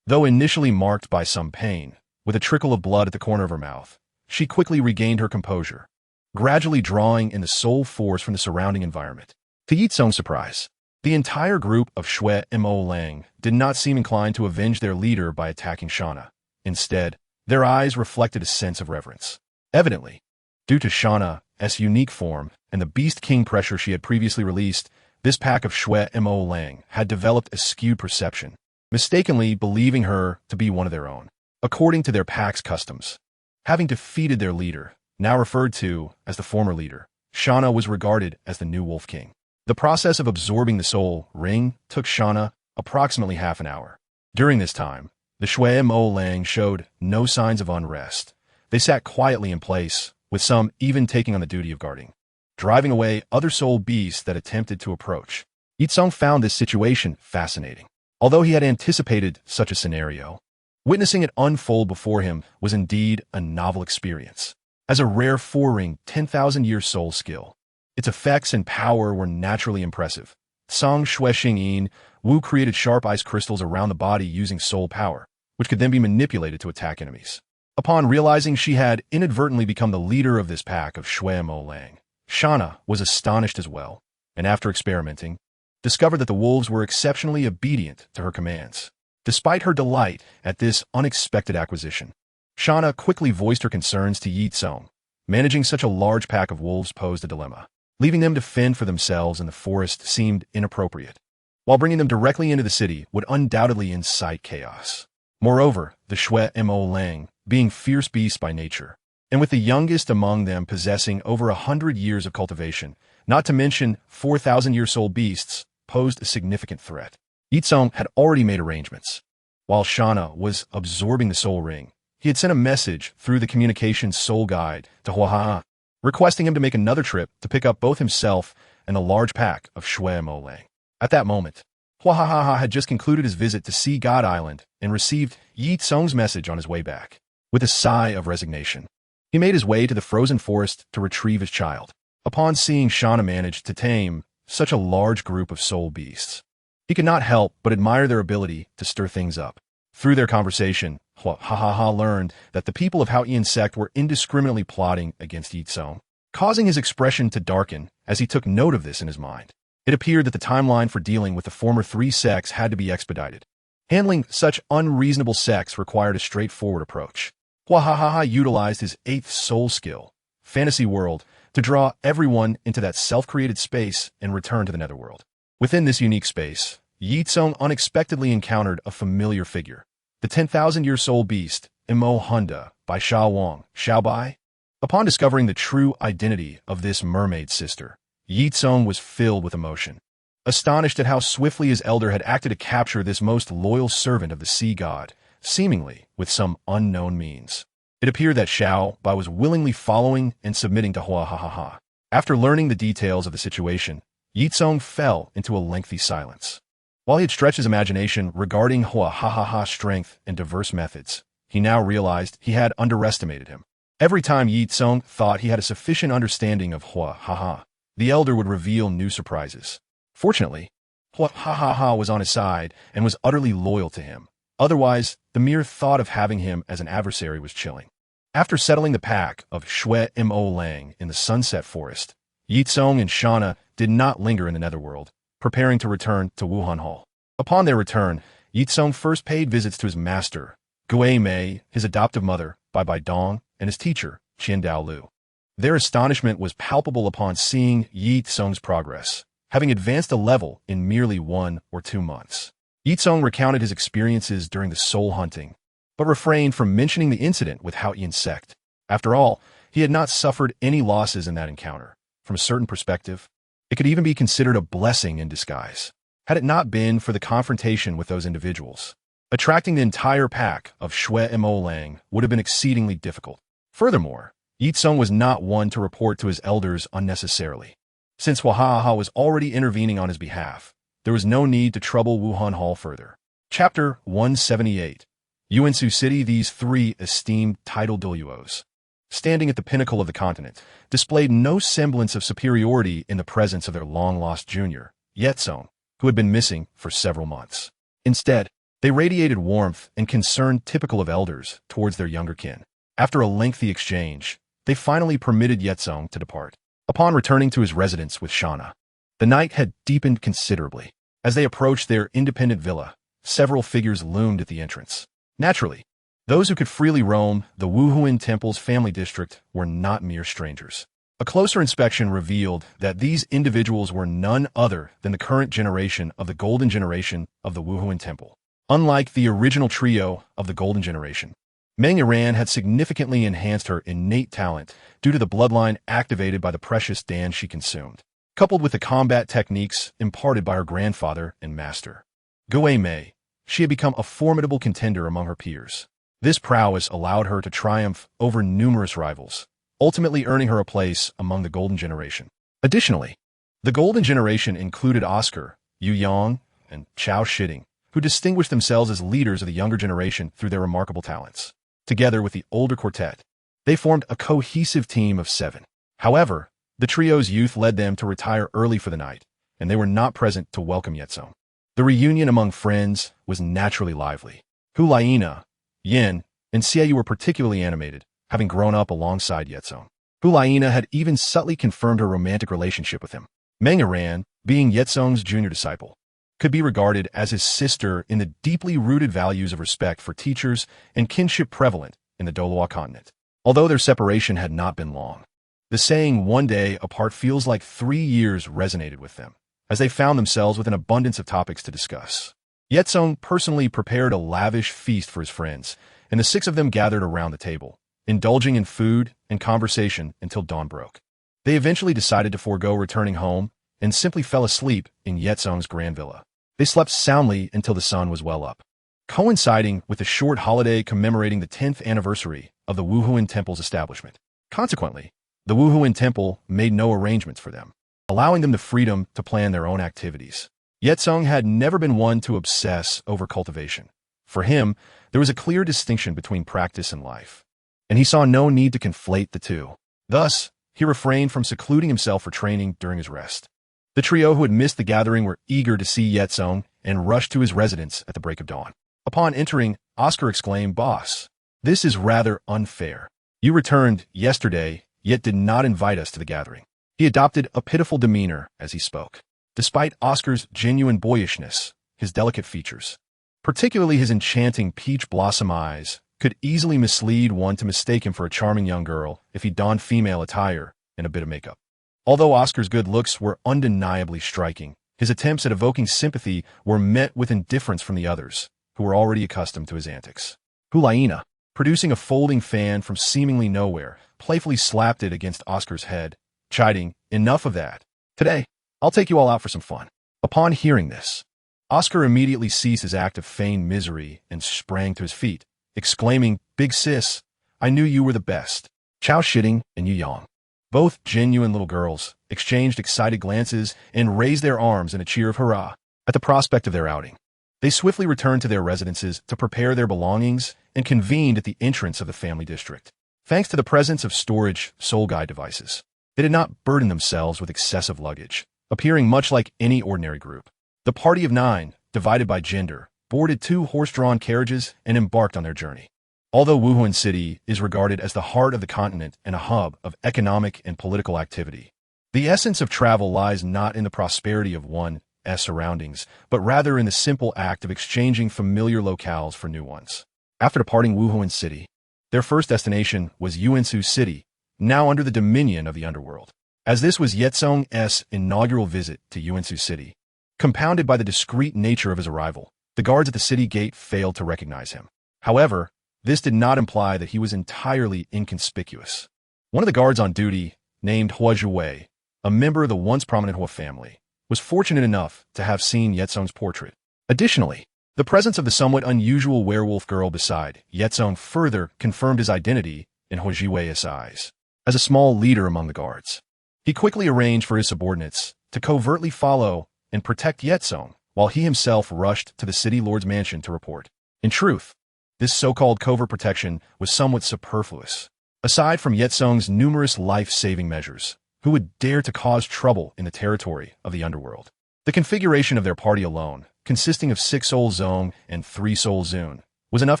Though initially marked by some pain, with a trickle of blood at the corner of her mouth, she quickly regained her composure, gradually drawing in the soul force from the surrounding environment. To Ye Cong's surprise, the entire group of Shui Mo Lang did not seem inclined to avenge their leader by attacking Shauna. Instead, their eyes reflected a sense of reverence. Evidently, due to Shauna's unique form and the Beast King pressure she had previously released, this pack of Shui Mo Lang had developed a skewed perception, mistakenly believing her to be one of their own. According to their pack's customs, having defeated their leader, now referred to as the former leader, Shauna was regarded as the new Wolf King. The process of absorbing the soul ring took Shauna approximately half an hour. During this time, the Shui Mo Lang showed no signs of unrest. They sat quietly in place, with some even taking on the duty of guarding, driving away other soul beasts that attempted to approach. Ye Cong found this situation fascinating. Although he had anticipated such a scenario, witnessing it unfold before him was indeed a novel experience. As a rare four-ring 10,000-year soul skill, its effects and power were naturally impressive. Song Shui Xingyin Wu created sharp ice crystals around the body using soul power, which could then be manipulated to attack enemies. Upon realizing she had inadvertently become the leader of this pack of Shui Mo Lang, Shauna was astonished as well, and after experimenting, discovered that the wolves were exceptionally obedient to her commands. Despite her delight at this unexpected acquisition, Shauna quickly voiced her concerns to Ye Cong. Managing such a large pack of wolves posed a dilemma. Leaving them to fend for themselves in the forest seemed inappropriate, while bringing them directly into the city would undoubtedly incite chaos. Moreover, the Shui Mo Lang, being fierce beasts by nature, and with the youngest among them possessing over 100 years of cultivation, not to mention 4,000-year soul beasts, posed a significant threat. Ye Cong had already made arrangements. While Shauna was absorbing the soul ring, he had sent a message through the communications soul guide to Huahaha, requesting him to make another trip to pick up both himself and a large pack of Shui Mo Lang. At that moment, Huahaha had just concluded his visit to Sea God Island and received Ye Cong's message on his way back. With a sigh of resignation, he made his way to the frozen forest to retrieve his child. Upon seeing Shauna manage to tame such a large group of soul beasts, he could not help but admire their ability to stir things up. Through their conversation, Huahaha learned that the people of Haotian Sect were indiscriminately plotting against Ye Cong, causing his expression to darken as he took note of this in his mind. It appeared that the timeline for dealing with the former three sects had to be expedited. Handling such unreasonable sects required a straightforward approach. Huahaha utilized his 8th soul skill, Fantasy World, to draw everyone into that self-created space and return to the netherworld. Within this unique space, Ye Cong unexpectedly encountered a familiar figure, the 10,000-year soul beast, Mo Honda, by Sha Wang, Xiaobai. Upon discovering the true identity of this mermaid sister, Ye Cong was filled with emotion. Astonished at how swiftly his elder had acted to capture this most loyal servant of the sea god, seemingly with some unknown means. It appeared that Xiao Bai was willingly following and submitting to Huahaha. After learning the details of the situation, Ye Cong fell into a lengthy silence. While he had stretched his imagination regarding Huahaha's strength and diverse methods, he now realized he had underestimated him. Every time Ye Cong thought he had a sufficient understanding of Huahaha, the elder would reveal new surprises. Fortunately, Huahaha was on his side and was utterly loyal to him, Otherwise, the mere thought of having him as an adversary was chilling. After settling the pack of Shui Mo Lang in the Sunset Forest, Ye Cong and Shauna did not linger in the Netherworld, preparing to return to Wuhan Hall. Upon their return, Ye Cong first paid visits to his master, Gui Mei, his adoptive mother, Bai Bai Dong, and his teacher, Qian Dao Lu. Their astonishment was palpable upon seeing Ye Cong's progress, having advanced a level in merely 1 or 2 months. Ye Cong recounted his experiences during the soul hunting, but refrained from mentioning the incident with Haotian Sect. After all, he had not suffered any losses in that encounter. From a certain perspective, it could even be considered a blessing in disguise, had it not been for the confrontation with those individuals. Attracting the entire pack of Shui Mo Lang would have been exceedingly difficult. Furthermore, Ye Cong was not one to report to his elders unnecessarily. Since Wahaha was already intervening on his behalf, there was no need to trouble Wuhan Hall further. Chapter 178. Yuansu City. These 3 esteemed title Douluos, standing at the pinnacle of the continent, displayed no semblance of superiority in the presence of their long-lost junior, Ye Cong, who had been missing for several months. Instead, they radiated warmth and concern typical of elders towards their younger kin. After a lengthy exchange, they finally permitted Ye Cong to depart. Upon returning to his residence with Shauna, the night had deepened considerably. As they approached their independent villa, several figures loomed at the entrance. Naturally, those who could freely roam the Wuhuan Temple's family district were not mere strangers. A closer inspection revealed that these individuals were none other than the current generation of the Golden Generation of the Wuhuan Temple. Unlike the original trio of the Golden Generation, Meng Yiran had significantly enhanced her innate talent due to the bloodline activated by the precious Dan she consumed, coupled with the combat techniques imparted by her grandfather and master, Gui Mei. She had become a formidable contender among her peers. This prowess allowed her to triumph over numerous rivals, ultimately earning her a place among the Golden Generation. Additionally, the Golden Generation included Oscar, Yu Yang, and Chao Shiding, who distinguished themselves as leaders of the younger generation through their remarkable talents. Together with the older quartet, they formed a cohesive team of 7. However, the trio's youth led them to retire early for the night, and they were not present to welcome Ye Cong. The reunion among friends was naturally lively. Hulaina, Yin, and Xie were particularly animated, having grown up alongside Ye Cong. Hulaina had even subtly confirmed her romantic relationship with him. Meng Yiran, being Ye Cong's junior disciple, could be regarded as his sister in the deeply rooted values of respect for teachers and kinship prevalent in the Douluo Continent. Although their separation had not been long, the saying "one day apart feels like 3 years" resonated with them, as they found themselves with an abundance of topics to discuss. Ye Cong personally prepared a lavish feast for his friends, and the 6 of them gathered around the table, indulging in food and conversation until dawn broke. They eventually decided to forego returning home and simply fell asleep in Ye Cong's grand villa. They slept soundly until the sun was well up, coinciding with the short holiday commemorating the 10th anniversary of the Wuhuan Temple's establishment. Consequently, the Wuhuan Temple made no arrangements for them, allowing them the freedom to plan their own activities. Ye Cong had never been one to obsess over cultivation. For him, there was a clear distinction between practice and life, and he saw no need to conflate the two. Thus, he refrained from secluding himself for training during his rest. The trio who had missed the gathering were eager to see Ye Cong and rushed to his residence at the break of dawn. Upon entering, Oscar exclaimed, "Boss, this is rather unfair. You returned yesterday, yet did not invite us to the gathering." He adopted a pitiful demeanor as he spoke. Despite Oscar's genuine boyishness, his delicate features, particularly his enchanting peach blossom eyes, could easily mislead one to mistake him for a charming young girl if he donned female attire and a bit of makeup. Although Oscar's good looks were undeniably striking, his attempts at evoking sympathy were met with indifference from the others, who were already accustomed to his antics. Hulaina, producing a folding fan from seemingly nowhere, playfully slapped it against Oscar's head, chiding, "Enough of that. Today, I'll take you all out for some fun." Upon hearing this, Oscar immediately ceased his act of feigned misery and sprang to his feet, exclaiming, "Big sis, I knew you were the best." Chao Shiding and Yu Yang, both genuine little girls, exchanged excited glances and raised their arms in a cheer of hurrah at the prospect of their outing. They swiftly returned to their residences to prepare their belongings and convened at the entrance of the family district. Thanks to the presence of storage soul guide devices, they did not burden themselves with excessive luggage, appearing much like any ordinary group. The party of 9, divided by gender, boarded 2 horse-drawn carriages and embarked on their journey. Although Wuhan City is regarded as the heart of the continent and a hub of economic and political activity, the essence of travel lies not in the prosperity of one's surroundings, but rather in the simple act of exchanging familiar locales for new ones. After departing Wuhan City, their first destination was Yuansu City, now under the dominion of the underworld. As this was Ye Cong's inaugural visit to Yuansu City, compounded by the discreet nature of his arrival, the guards at the city gate failed to recognize him. However, this did not imply that he was entirely inconspicuous. One of the guards on duty, named Hua Zhuwei, a member of the once prominent Hua family, was fortunate enough to have seen Ye Cong's portrait. Additionally, the presence of the somewhat unusual werewolf girl beside Ye Cong further confirmed his identity in Hua Zhuwei's eyes. As a small leader among the guards, he quickly arranged for his subordinates to covertly follow and protect Ye Cong, while he himself rushed to the city lord's mansion to report. In truth, this so-called covert protection was somewhat superfluous. Aside from Ye Cong's numerous life-saving measures, who would dare to cause trouble in the territory of the underworld? The configuration of their party alone, consisting of 6 Soul Zong and 3 Soul Zun, was enough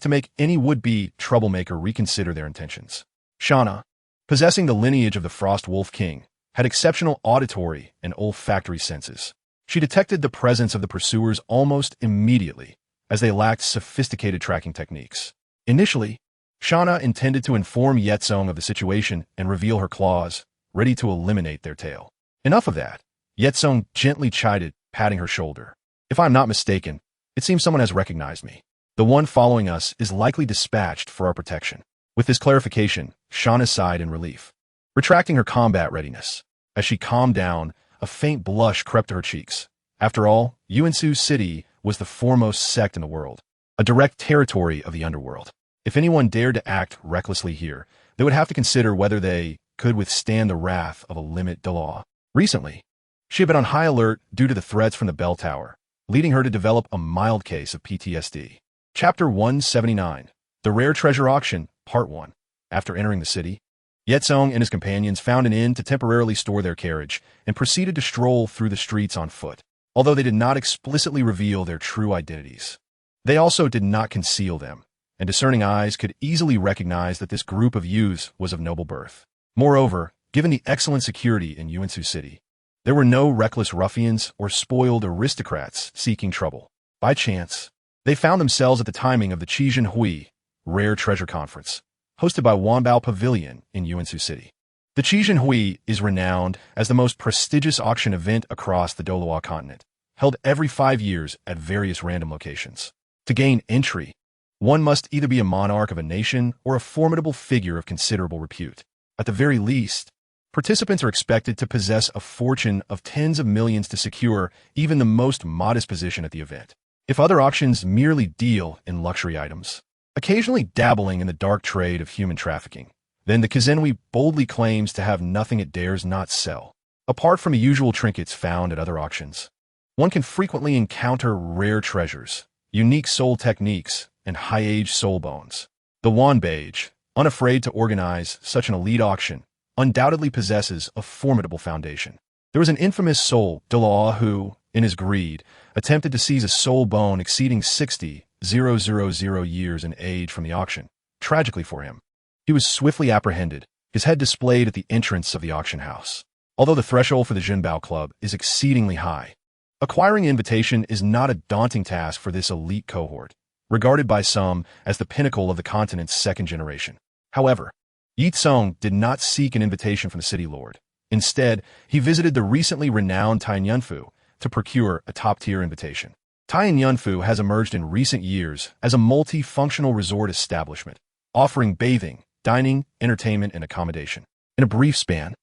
to make any would-be troublemaker reconsider their intentions. Shana, possessing the lineage of the Frost Wolf King, had exceptional auditory and olfactory senses. She detected the presence of the pursuers almost immediately, as they lacked sophisticated tracking techniques. Initially, Shana intended to inform Ye Cong of the situation and reveal her claws, ready to eliminate their tail. Enough of that. Ye Cong gently chided, patting her shoulder. If I'm not mistaken, it seems someone has recognized me. The one following us is likely dispatched for our protection. With this clarification, Shana sighed in relief, retracting her combat readiness. As she calmed down, a faint blush crept to her cheeks. After all, Yuansu City was the foremost sect in the world, a direct territory of the underworld. If anyone dared to act recklessly here, they would have to consider whether they could withstand the wrath of a limit de law. Recently, she had been on high alert due to the threats from the bell tower, leading her to develop a mild case of PTSD. Chapter 179, The Rare Treasure Auction, Part 1. After entering the city, Ye Cong and his companions found an inn to temporarily store their carriage and proceeded to stroll through the streets on foot, although they did not explicitly reveal their true identities. They also did not conceal them, and discerning eyes could easily recognize that this group of youths was of noble birth. Moreover, given the excellent security in Yuansu City, there were no reckless ruffians or spoiled aristocrats seeking trouble. By chance, they found themselves at the timing of the Qijin Hui Rare Treasure Conference, hosted by Wanbao Pavilion in Yuansu City. The Qijin Hui is renowned as the most prestigious auction event across the Douluo Continent, held every 5 years at various random locations. To gain entry, one must either be a monarch of a nation or a formidable figure of considerable repute. At the very least, participants are expected to possess a fortune of tens of millions to secure even the most modest position at the event. If other auctions merely deal in luxury items, occasionally dabbling in the dark trade of human trafficking, then the Kizenui boldly claims to have nothing it dares not sell. Apart from the usual trinkets found at other auctions, one can frequently encounter rare treasures, unique soul techniques, and high-age soul bones. The Wanbage, unafraid to organize such an elite auction, undoubtedly possesses a formidable foundation. There was an infamous soul de law who, in his greed, attempted to seize a soul bone exceeding 60,000 years in age from the auction. Tragically for him, he was swiftly apprehended, his head displayed at the entrance of the auction house. Although the threshold for the Jinbao Club is exceedingly high, acquiring an invitation is not a daunting task for this elite cohort, regarded by some as the pinnacle of the continent's second generation. However, Ye Cong did not seek an invitation from the city lord. Instead, he visited the recently renowned Taiyuanfu to procure a top-tier invitation. Taiyuanfu has emerged in recent years as a multi-functional resort establishment, offering bathing, dining, entertainment, and accommodation. In a brief span,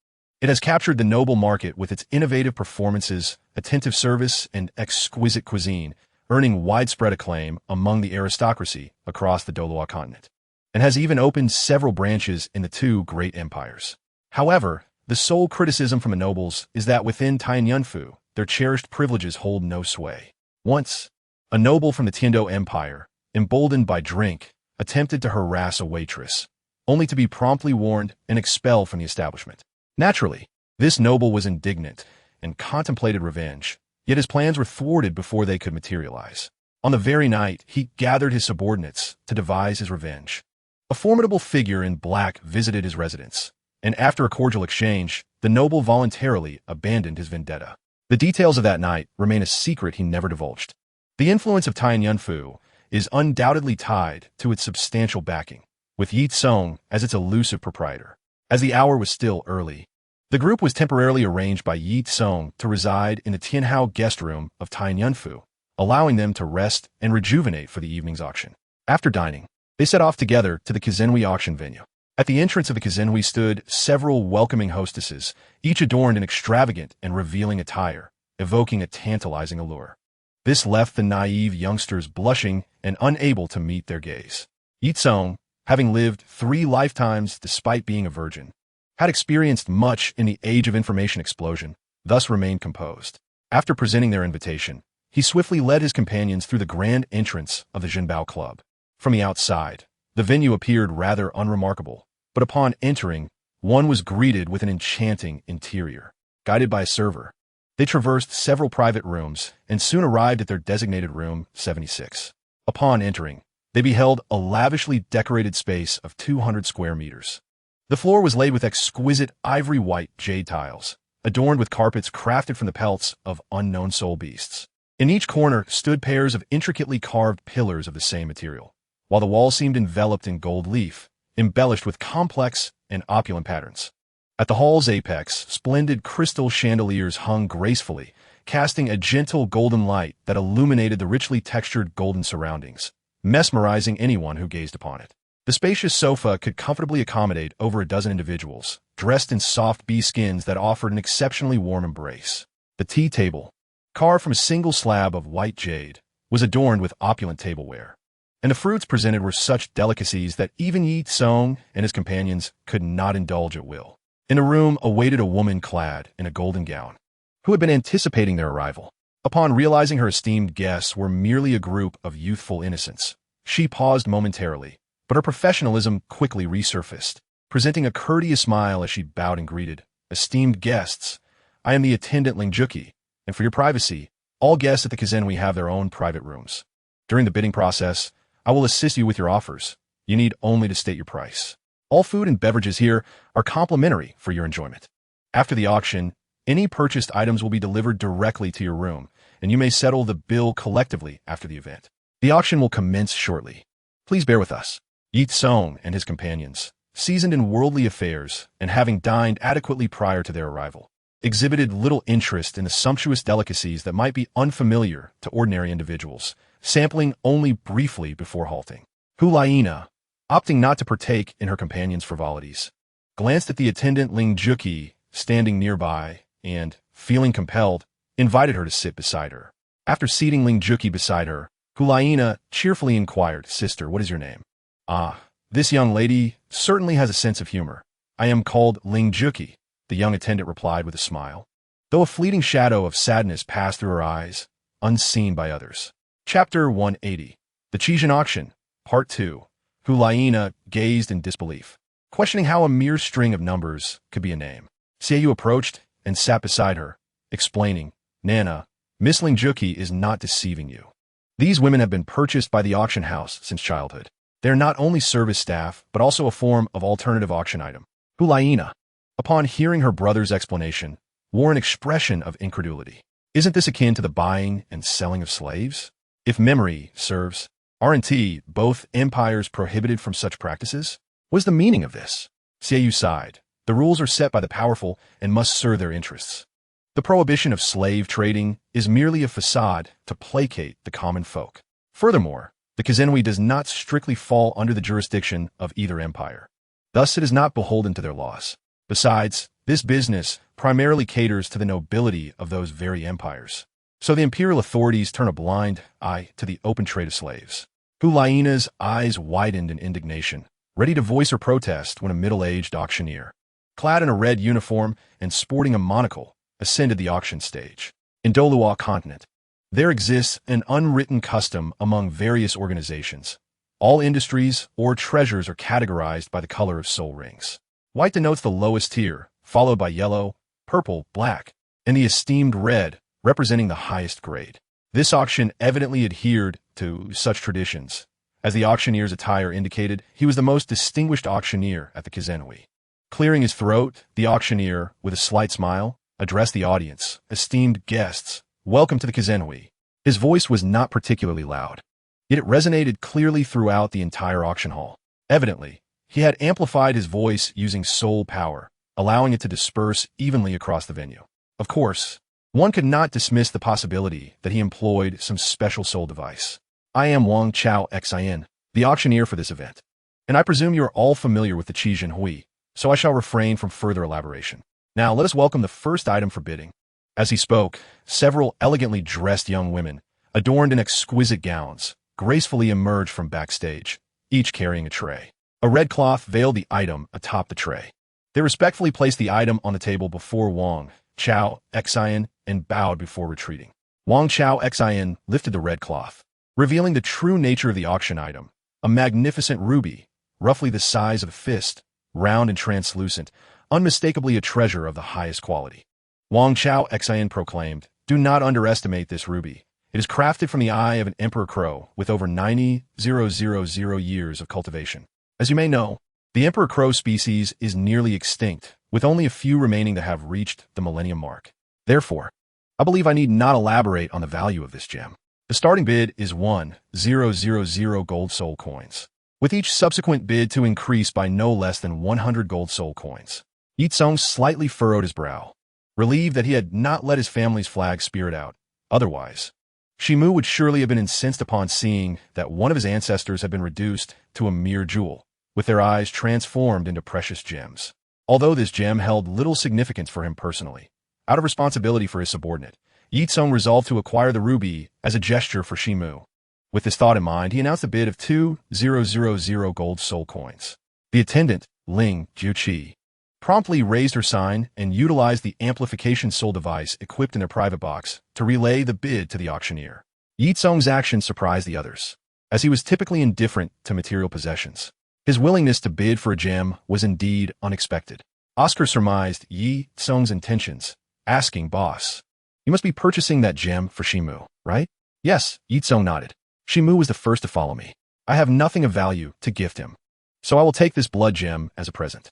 it has captured the noble market with its innovative performances, attentive service, and exquisite cuisine, earning widespread acclaim among the aristocracy across the Douluo Continent, and has even opened several branches in the 2 great empires. However, the sole criticism from the nobles is that within Taiyuanfu, their cherished privileges hold no sway. Once, a noble from the Tiando Empire, emboldened by drink, attempted to harass a waitress, only to be promptly warned and expelled from the establishment. Naturally, this noble was indignant and contemplated revenge, yet his plans were thwarted before they could materialize. On the very night, he gathered his subordinates to devise his revenge. A formidable figure in black visited his residence, and after a cordial exchange, the noble voluntarily abandoned his vendetta. The details of that night remain a secret he never divulged. The influence of Tian Yunfu is undoubtedly tied to its substantial backing, with Ye Cong as its elusive proprietor. As the hour was still early, the group was temporarily arranged by Ye Cong to reside in the Tianhao guest room of Tian Yunfu, allowing them to rest and rejuvenate for the evening's auction. After dining, they set off together to the Kazenhui auction venue. At the entrance of the Kazenhui stood several welcoming hostesses, each adorned in extravagant and revealing attire, evoking a tantalizing allure. This left the naive youngsters blushing and unable to meet their gaze. Ye Cong, having lived 3 lifetimes despite being a virgin, had experienced much in the age of information explosion, thus remained composed. After presenting their invitation, he swiftly led his companions through the grand entrance of the Jinbao Club. From the outside, the venue appeared rather unremarkable, but upon entering, one was greeted with an enchanting interior. Guided by a server, they traversed several private rooms and soon arrived at their designated room 76. Upon entering, they beheld a lavishly decorated space of 200 square meters. The floor was laid with exquisite ivory-white jade tiles, adorned with carpets crafted from the pelts of unknown soul beasts. In each corner stood pairs of intricately carved pillars of the same material, while the walls seemed enveloped in gold leaf, embellished with complex and opulent patterns. At the hall's apex, splendid crystal chandeliers hung gracefully, casting a gentle golden light that illuminated the richly textured golden surroundings, mesmerizing anyone who gazed upon it. The spacious sofa could comfortably accommodate over a dozen individuals, dressed in soft bee skins that offered an exceptionally warm embrace. The tea table, carved from a single slab of white jade, was adorned with opulent tableware, and the fruits presented were such delicacies that even Ye Cong and his companions could not indulge at will. In a room awaited a woman clad in a golden gown, who had been anticipating their arrival. Upon realizing her esteemed guests were merely a group of youthful innocents, she paused momentarily, but her professionalism quickly resurfaced, presenting a courteous smile as she bowed and greeted, "Esteemed guests, I am the attendant Lingjuki, and for your privacy, all guests at the Kazenhui have their own private rooms. During the bidding process, I will assist you with your offers. You need only to state your price. All food and beverages here are complimentary for your enjoyment. After the auction, any purchased items will be delivered directly to your room, and you may settle the bill collectively after the event. The auction will commence shortly. Please bear with us." Ye Cong and his companions, seasoned in worldly affairs and having dined adequately prior to their arrival, exhibited little interest in the sumptuous delicacies that might be unfamiliar to ordinary individuals, sampling only briefly before halting. Hulaina, opting not to partake in her companion's frivolities, glanced at the attendant Lingjuki standing nearby and, feeling compelled, invited her to sit beside her. After seating Lingjuki beside her, Hulaina cheerfully inquired, "Sister, what is your name?" "Ah, this young lady certainly has a sense of humor. I am called Lingjuki," the young attendant replied with a smile, though a fleeting shadow of sadness passed through her eyes, unseen by others. Chapter 180. The Chixian Auction, Part 2. Hulaina gazed in disbelief, questioning how a mere string of numbers could be a name. Xiaoyu approached and sat beside her, explaining, "Nana, Miss Lingjuki is not deceiving you. These women have been purchased by the auction house since childhood. They are not only service staff, but also a form of alternative auction item." Hulaina, upon hearing her brother's explanation, wore an expression of incredulity. "Isn't this akin to the buying and selling of slaves? If memory serves, aren't both empires prohibited from such practices? What is the meaning of this?" Xiaoyu sighed. "The rules are set by the powerful and must serve their interests. The prohibition of slave trading is merely a facade to placate the common folk. Furthermore, the Kazenhui does not strictly fall under the jurisdiction of either empire. Thus it is not beholden to their laws. Besides, this business primarily caters to the nobility of those very empires. So the imperial authorities turn a blind eye to the open trade of slaves." Hulaina's eyes widened in indignation, ready to voice her protest when a middle-aged auctioneer, clad in a red uniform and sporting a monocle, ascended the auction stage. In Douluo Continent, there exists an unwritten custom among various organizations. All industries or treasures are categorized by the color of soul rings. White denotes the lowest tier, followed by yellow, purple, black, and the esteemed red, representing the highest grade. This auction evidently adhered to such traditions. As the auctioneer's attire indicated, he was the most distinguished auctioneer at the Kizenhui. Clearing his throat, the auctioneer, with a slight smile, addressed the audience. Esteemed guests, welcome to the Kizenhui. His voice was not particularly loud, yet it resonated clearly throughout the entire auction hall. Evidently, he had amplified his voice using soul power, allowing it to disperse evenly across the venue. Of course, one could not dismiss the possibility that he employed some special soul device. I am Wang Chao Xin, the auctioneer for this event, and I presume you are all familiar with the Qi Jin Hui, so I shall refrain from further elaboration. Now let us welcome the first item for bidding. As he spoke, several elegantly dressed young women, adorned in exquisite gowns, gracefully emerged from backstage, each carrying a tray. A red cloth veiled the item atop the tray. They respectfully placed the item on the table before Wang Chao Xin and bowed before retreating. Wang Chao Xin lifted the red cloth, revealing the true nature of the auction item, a magnificent ruby, roughly the size of a fist, round and translucent, unmistakably a treasure of the highest quality. Wang Chao Xin proclaimed, "Do not underestimate this ruby. It is crafted from the eye of an emperor crow with over 90,000 years of cultivation. As you may know, the emperor crow species is nearly extinct, with only a few remaining that have reached the millennium mark. Therefore, I believe I need not elaborate on the value of this gem. The starting bid is 1,000 gold soul coins, with each subsequent bid to increase by no less than 100 gold soul coins." Ye Cong slightly furrowed his brow, relieved that he had not let his family's flag spirit out. Otherwise, Shimu would surely have been incensed upon seeing that one of his ancestors had been reduced to a mere jewel, with their eyes transformed into precious gems. Although this gem held little significance for him personally, out of responsibility for his subordinate, Ye Cong resolved to acquire the ruby as a gesture for Shimu. With this thought in mind, he announced a bid of 2,000 gold soul coins. The attendant, Ling Jiuqi, promptly raised her sign and utilized the amplification soul device equipped in their private box to relay the bid to the auctioneer. Ye Cong's action surprised the others, as he was typically indifferent to material possessions. His willingness to bid for a gem was indeed unexpected. Oscar surmised Ye Cong's intentions, asking, "Boss, you must be purchasing that gem for Shimu, right?" "Yes," Ye Cong nodded. "Shimu was the first to follow me. I have nothing of value to gift him, so I will take this blood gem as a present."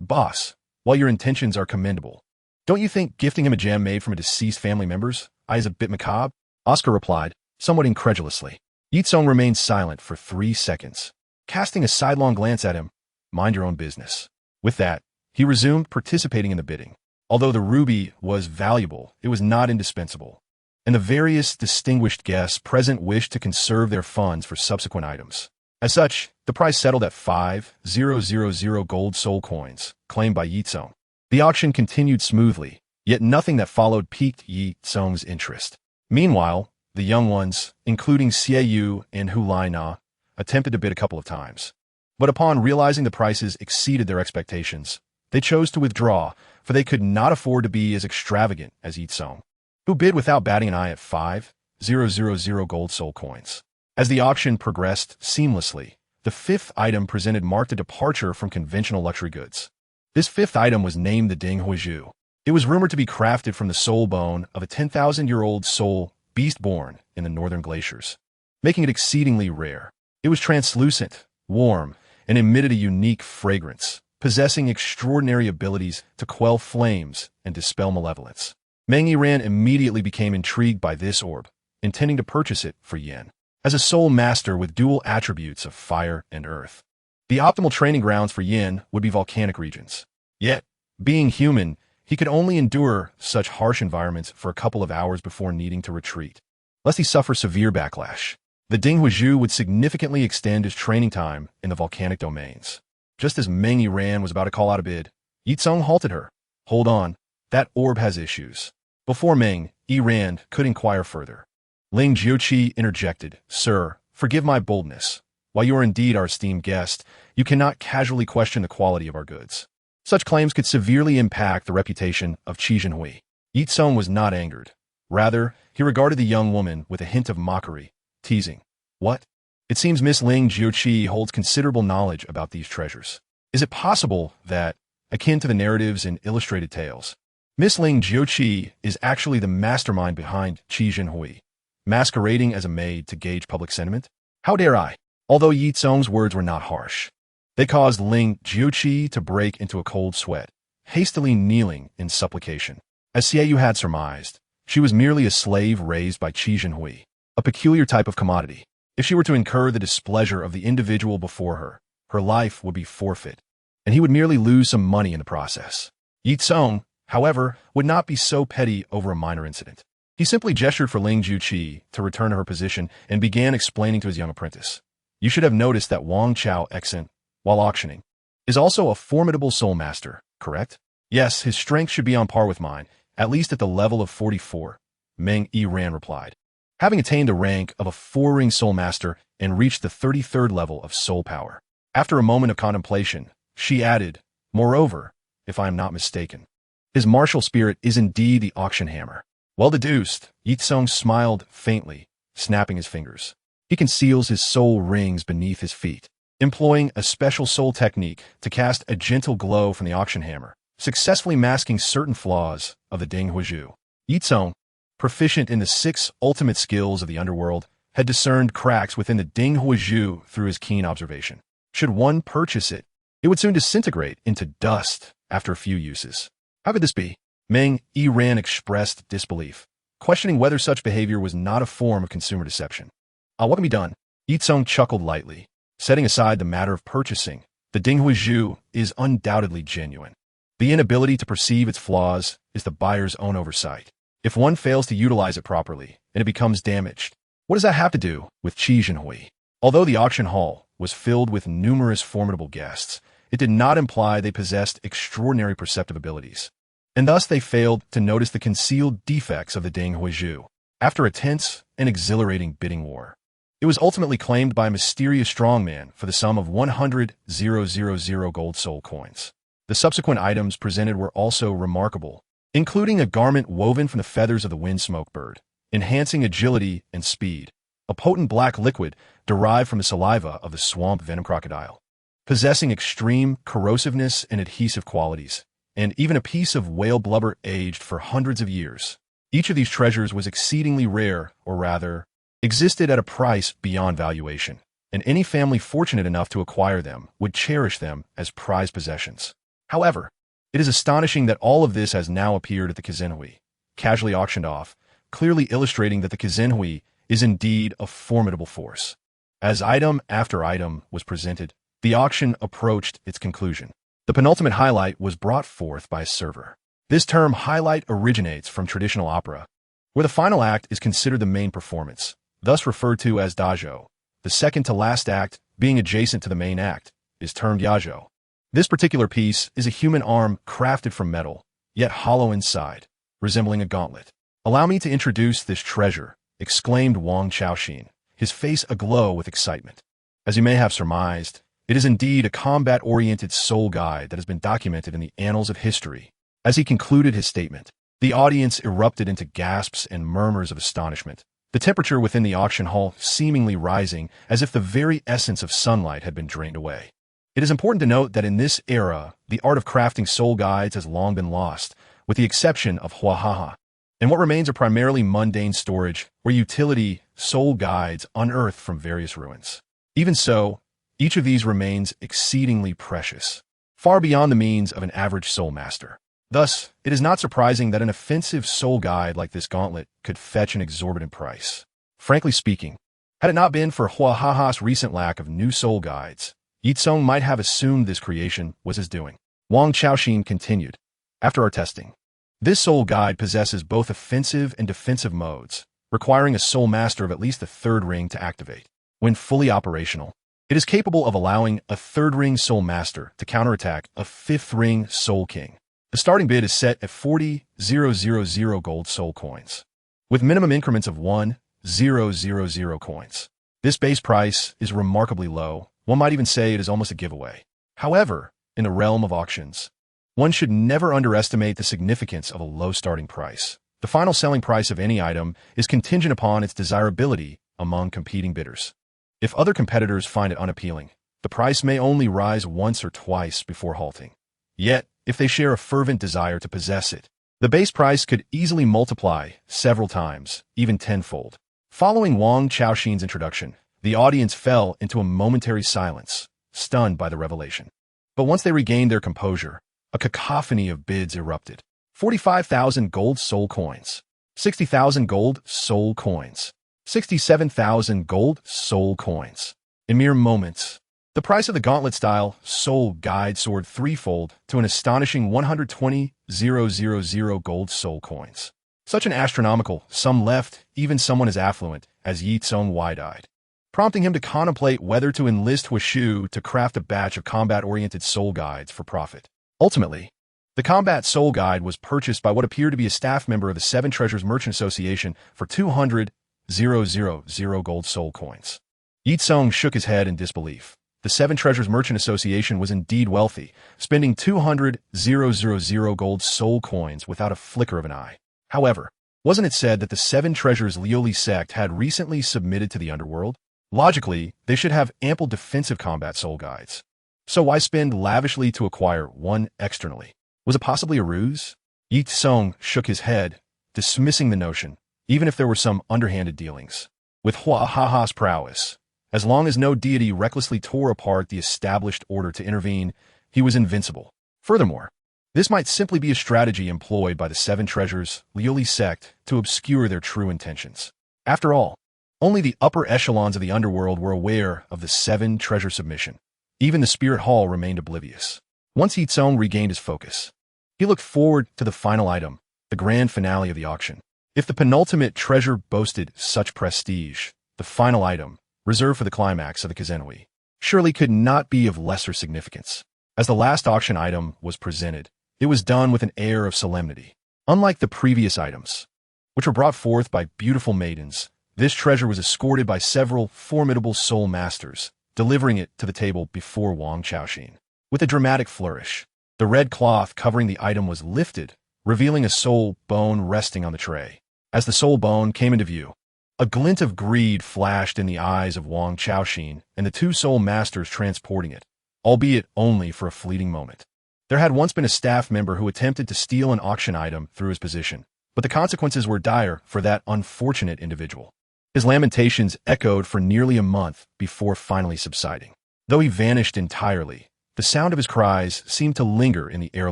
Boss, while your intentions are commendable, don't you think gifting him a gem made from a deceased family member's is a bit macabre?" Oscar replied, somewhat incredulously. Ye Cong remained silent for 3 seconds, casting a sidelong glance at him. "Mind your own business." With that, he resumed participating in the bidding. Although the ruby was valuable, it was not indispensable, and the various distinguished guests present wished to conserve their funds for subsequent items. As such, the price settled at 5,000 gold soul coins, claimed by Ye Cong. The auction continued smoothly, yet nothing that followed piqued Ye Cong's interest. Meanwhile, the young ones, including Xie Yu and Hu Lai Na, attempted to bid a couple of times. But upon realizing the prices exceeded their expectations, they chose to withdraw, for they could not afford to be as extravagant as Ye Cong, who bid without batting an eye at 5,000 gold soul coins. As the auction progressed seamlessly, the fifth item presented marked a departure from conventional luxury goods. This fifth item was named the Ding Huizhu. It was rumored to be crafted from the soul bone of a 10,000-year-old soul beast born in the northern glaciers, making it exceedingly rare. It was translucent, warm, and emitted a unique fragrance, possessing extraordinary abilities to quell flames and dispel malevolence. Meng Yiran immediately became intrigued by this orb, intending to purchase it for Yen. As a soul master with dual attributes of fire and earth, the optimal training grounds for Yin would be volcanic regions. Yet, being human, he could only endure such harsh environments for a couple of hours before needing to retreat, lest he suffer severe backlash. The Ding Huizhu would significantly extend his training time in the volcanic domains. Just as Meng Yiran was about to call out a bid, Ye Cong halted her. "Hold on, that orb has issues." Before Meng Yiran could inquire further, Ling Jiuqi interjected, "Sir, forgive my boldness. While you are indeed our esteemed guest, you cannot casually question the quality of our goods. Such claims could severely impact the reputation of Qi Jinhui." Ye Cong was not angered. Rather, he regarded the young woman with a hint of mockery, teasing, "What? It seems Miss Ling Jiuqi holds considerable knowledge about these treasures. Is it possible that, akin to the narratives in illustrated tales, Miss Ling Jiuqi is actually the mastermind behind Qi Jinhui, masquerading as a maid to gauge public sentiment. How dare I? Although Ye Cong's words were not harsh, they caused Ling Jiuqi to break into a cold sweat, hastily kneeling in supplication. As Xiaoyu had surmised, she was merely a slave raised by Qi Jinhui, a peculiar type of commodity. If she were to incur the displeasure of the individual before her, her life would be forfeit, and he would merely lose some money in the process. Ye Cong, however, would not be so petty over a minor incident. He simply gestured for Ling Jiuqi to return to her position and began explaining to his young apprentice. You should have noticed that Wang Chao Exent, while auctioning, is also a formidable soul master, correct? Yes, his strength should be on par with mine, at least at the level of 44, Meng Yiran replied. Having attained the rank of a 4-ring soul master and reached the 33rd level of soul power. After a moment of contemplation, she added, moreover, if I am not mistaken, his martial spirit is indeed the Haotian Hammer. Well deduced, Ye Cong smiled faintly, snapping his fingers. He conceals his soul rings beneath his feet, employing a special soul technique to cast a gentle glow from the Haotian Hammer, successfully masking certain flaws of the Ding Huizhu. Ye Cong, proficient in the 6 ultimate skills of the underworld, had discerned cracks within the Ding Huizhu through his keen observation. Should one purchase it, it would soon disintegrate into dust after a few uses. How could this be? Meng Yiran expressed disbelief, questioning whether such behavior was not a form of consumer deception. What can be done? Ye Cong chuckled lightly, setting aside the matter of purchasing. The Ding Huizhu is undoubtedly genuine. The inability to perceive its flaws is the buyer's own oversight. If one fails to utilize it properly and it becomes damaged, what does that have to do with Qi Jinhui? Although the auction hall was filled with numerous formidable guests, it did not imply they possessed extraordinary perceptive abilities, and thus they failed to notice the concealed defects of the Ding Huizhu. After a tense and exhilarating bidding war, it was ultimately claimed by a mysterious strongman for the sum of 100,000 gold soul coins. The subsequent items presented were also remarkable, including a garment woven from the feathers of the windsmoke bird, enhancing agility and speed, a potent black liquid derived from the saliva of the swamp venom crocodile, possessing extreme corrosiveness and adhesive qualities, and even a piece of whale blubber aged for hundreds of years. Each of these treasures was exceedingly rare, or rather, existed at a price beyond valuation, and any family fortunate enough to acquire them would cherish them as prized possessions. However, it is astonishing that all of this has now appeared at the Qizinhui, casually auctioned off, clearly illustrating that the Qizinhui is indeed a formidable force. As item after item was presented, the auction approached its conclusion. The penultimate highlight was brought forth by a server. This term highlight originates from traditional opera, where the final act is considered the main performance, thus referred to as dajo. The second to last act, being adjacent to the main act, is termed yajo. This particular piece is a human arm crafted from metal, yet hollow inside, resembling a gauntlet. Allow me to introduce this treasure, exclaimed Wang Chaoxin, his face aglow with excitement. As you may have surmised, it is indeed a combat-oriented soul guide that has been documented in the annals of history. As he concluded his statement, the audience erupted into gasps and murmurs of astonishment, the temperature within the auction hall seemingly rising as if the very essence of sunlight had been drained away. It is important to note that in this era, the art of crafting soul guides has long been lost, with the exception of Huahaha, and what remains are primarily mundane storage or utility soul guides unearthed from various ruins. Even so, each of these remains exceedingly precious, far beyond the means of an average soul master. Thus, it is not surprising that an offensive soul guide like this gauntlet could fetch an exorbitant price. Frankly speaking, had it not been for Huahaha's recent lack of new soul guides, Ye Cong might have assumed this creation was his doing. Wang Chaoxin continued, after our testing, this soul guide possesses both offensive and defensive modes, requiring a soul master of at least the 3rd ring to activate. When fully operational, it is capable of allowing a 3rd ring soul master to counterattack a 5th ring soul king. The starting bid is set at 40,000 gold soul coins, with minimum increments of 1,000 coins. This base price is remarkably low. One might even say it is almost a giveaway. However, in the realm of auctions, one should never underestimate the significance of a low starting price. The final selling price of any item is contingent upon its desirability among competing bidders. If other competitors find it unappealing, the price may only rise once or twice before halting. Yet, if they share a fervent desire to possess it, The base price could easily multiply several times, even tenfold. Following Wang Chaoxin's introduction, the audience fell into a momentary silence, stunned by the revelation. But once they regained their composure, a cacophony of bids erupted. 45,000 gold soul coins. 60,000 gold soul coins. 67,000 gold soul coins. In mere moments, the price of the gauntlet-style soul guide soared threefold to an astonishing 120,000 gold soul coins. Such an astronomical sum left even someone as affluent as Ye Cong wide-eyed, prompting him to contemplate whether to enlist Huashu to craft a batch of combat-oriented soul guides for profit. Ultimately, the Combat Soul Guide was purchased by what appeared to be a staff member of the Seven Treasures Merchant Association for 200,000 gold soul coins. Ye Cong shook his head in disbelief. The Seven Treasures Merchant Association was indeed wealthy, spending 200,000 gold soul coins without a flicker of an eye. However, wasn't it said that the Seven Treasures Lioli sect had recently submitted to the underworld? Logically, they should have ample defensive combat soul guides. So why spend lavishly to acquire one externally? Was it possibly a ruse? Ye Cong shook his head, dismissing the notion, even if there were some underhanded dealings. With Huaha's prowess, as long as no deity recklessly tore apart the established order to intervene, he was invincible. Furthermore, this might simply be a strategy employed by the Seven Treasures Lioli sect to obscure their true intentions. After all, only the upper echelons of the underworld were aware of the Seven Treasure submission. Even the Spirit Hall remained oblivious. Once Ye Cong regained his focus, he looked forward to the final item, the grand finale of the auction. If the penultimate treasure boasted such prestige, the final item, reserved for the climax of the Kizenui, surely could not be of lesser significance. As the last auction item was presented, it was done with an air of solemnity. Unlike the previous items, which were brought forth by beautiful maidens, this treasure was escorted by several formidable soul masters, delivering it to the table before Wang Chaoxin. With a dramatic flourish, the red cloth covering the item was lifted, revealing a soul bone resting on the tray. As the soul bone came into view, a glint of greed flashed in the eyes of Wang Chaoxin and the two soul masters transporting it, albeit only for a fleeting moment. There had once been a staff member who attempted to steal an auction item through his position, but the consequences were dire for that unfortunate individual. His lamentations echoed for nearly a month before finally subsiding. Though he vanished entirely, the sound of his cries seemed to linger in the air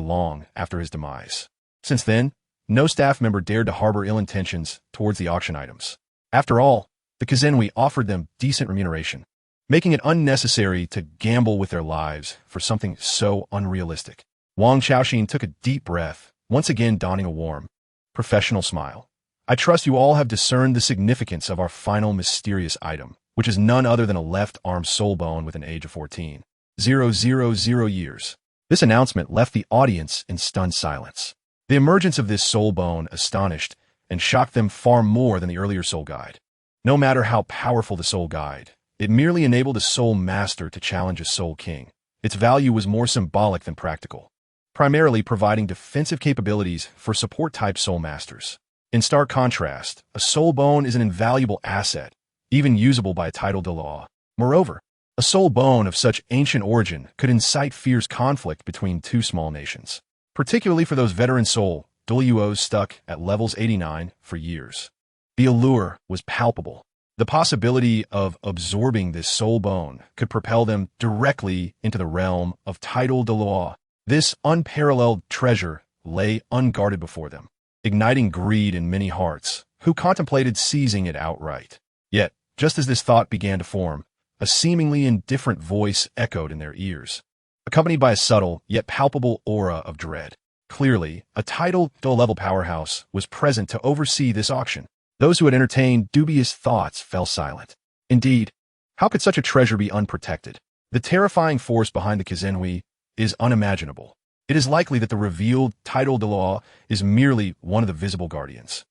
long after his demise. Since then, no staff member dared to harbor ill intentions towards the auction items. After all, the Kizenui offered them decent remuneration, making it unnecessary to gamble with their lives for something so unrealistic. Wang Chaoxin took a deep breath, once again donning a warm, professional smile. I trust you all have discerned the significance of our final mysterious item, which is none other than a left-arm soul bone with an age of 14,000 years. This announcement left the audience in stunned silence. The emergence of this soul bone astonished and shocked them far more than the earlier soul guide. No matter how powerful the soul guide, it merely enabled a soul master to challenge a soul king. Its value was more symbolic than practical, primarily providing defensive capabilities for support-type soul masters. In stark contrast, a soul bone is an invaluable asset, even usable by a title de law. Moreover, a soul bone of such ancient origin could incite fierce conflict between two small nations, particularly for those veteran soul Douluos stuck at levels 89 for years. The allure was palpable. The possibility of absorbing this soul bone could propel them directly into the realm of title de law. This unparalleled treasure lay unguarded before them, igniting greed in many hearts, who contemplated seizing it outright. Yet, just as this thought began to form, a seemingly indifferent voice echoed in their ears, accompanied by a subtle yet palpable aura of dread. Clearly, a title level powerhouse was present to oversee this auction. Those who had entertained dubious thoughts fell silent. Indeed, how could such a treasure be unprotected? The terrifying force behind the Kizenui is unimaginable. It is likely that the revealed title de law is merely one of the visible guardians,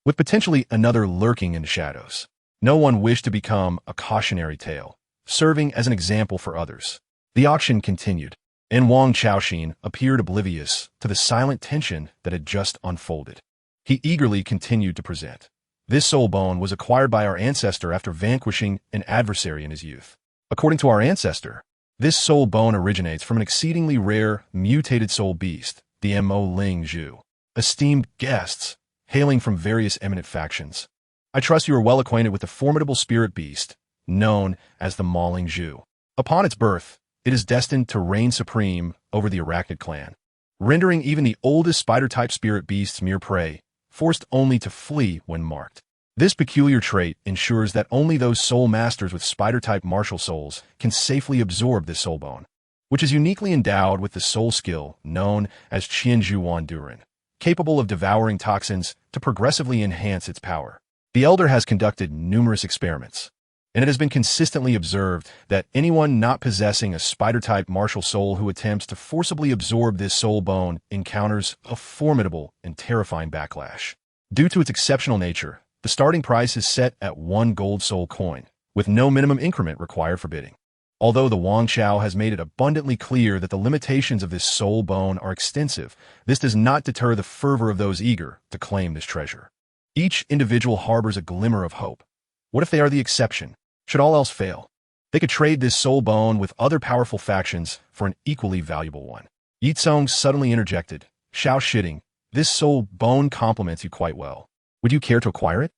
with potentially another lurking in the shadows. No one wished to become a cautionary tale, serving as an example for others. The auction continued, and Wang Chaoxin appeared oblivious to the silent tension that had just unfolded. He eagerly continued to present. This soul bone was acquired by our ancestor after vanquishing an adversary in his youth. According to our ancestor, this soul bone originates from an exceedingly rare, mutated soul beast, the Mo Ling Zhu. esteemed guests, hailing from various eminent factions. I trust you are well acquainted with the formidable spirit beast, known as the Mauling Zhu. Upon its birth, it is destined to reign supreme over the Arachnid clan, rendering even the oldest spider-type spirit beasts mere prey, forced only to flee when marked. This peculiar trait ensures that only those soul masters with spider-type martial souls can safely absorb this soul bone, which is uniquely endowed with the soul skill known as Qianzhuan Duren, capable of devouring toxins to progressively enhance its power. The Elder has conducted numerous experiments, and it has been consistently observed that anyone not possessing a spider-type martial soul who attempts to forcibly absorb this soul bone encounters a formidable and terrifying backlash. Due to its exceptional nature, the starting price is set at 1 gold soul coin, with no minimum increment required for bidding. Although the Wang Chao has made it abundantly clear that the limitations of this soul bone are extensive, this does not deter the fervor of those eager to claim this treasure. Each individual harbors a glimmer of hope. What if they are the exception? Should all else fail, they could trade this soul bone with other powerful factions for an equally valuable one. Ye Cong suddenly interjected, Shao Shitting, this soul bone complements you quite well. Would you care to acquire it?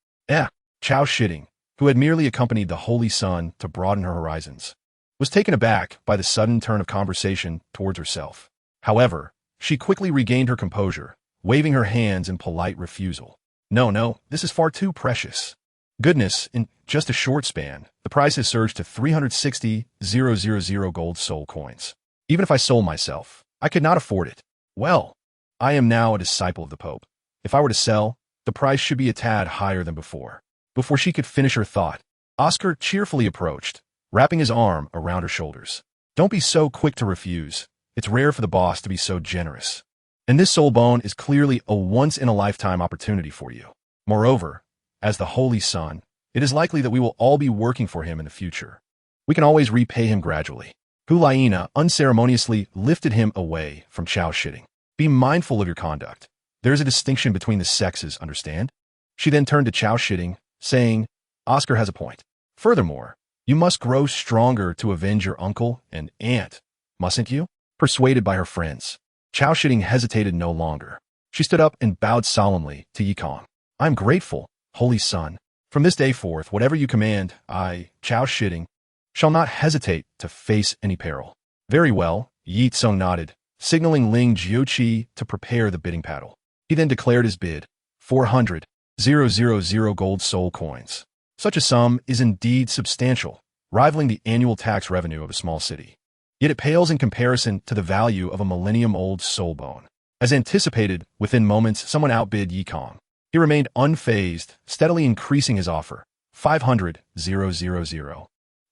Chao Shitting, who had merely accompanied the Holy Sun to broaden her horizons, was taken aback by the sudden turn of conversation towards herself. However, she quickly regained her composure, waving her hands in polite refusal. No, this is far too precious. Goodness, in just a short span, the price has surged to 360,000 gold soul coins. Even if I sold myself, I could not afford it. Well, I am now a disciple of the Pope. If I were to sell, the price should be a tad higher than before. Before she could finish her thought, Oscar cheerfully approached, wrapping his arm around her shoulders. Don't be so quick to refuse. It's rare for the boss to be so generous. And this soul bone is clearly a once-in-a-lifetime opportunity for you. Moreover, as the Holy Son, it is likely that we will all be working for him in the future. We can always repay him gradually. Hulaina unceremoniously lifted him away from Chao Shitting. Be mindful of your conduct. There is a distinction between the sexes, understand? She then turned to Chao Shitting, saying, Oscar has a point. Furthermore, you must grow stronger to avenge your uncle and aunt, mustn't you? Persuaded by her friends, Chao Shitting hesitated no longer. She stood up and bowed solemnly to Ye Cong. I am grateful, Holy Son. From this day forth, whatever you command, I, Chao Shitting, shall not hesitate to face any peril. Very well, Ye Cong nodded, signaling Ling Jiuqi to prepare the bidding paddle. He then declared his bid, 400,000 gold soul coins. Such a sum is indeed substantial, rivaling the annual tax revenue of a small city. Yet it pales in comparison to the value of a millennium-old soul bone. As anticipated, within moments someone outbid Ye Cong. He remained unfazed, steadily increasing his offer. 500,000,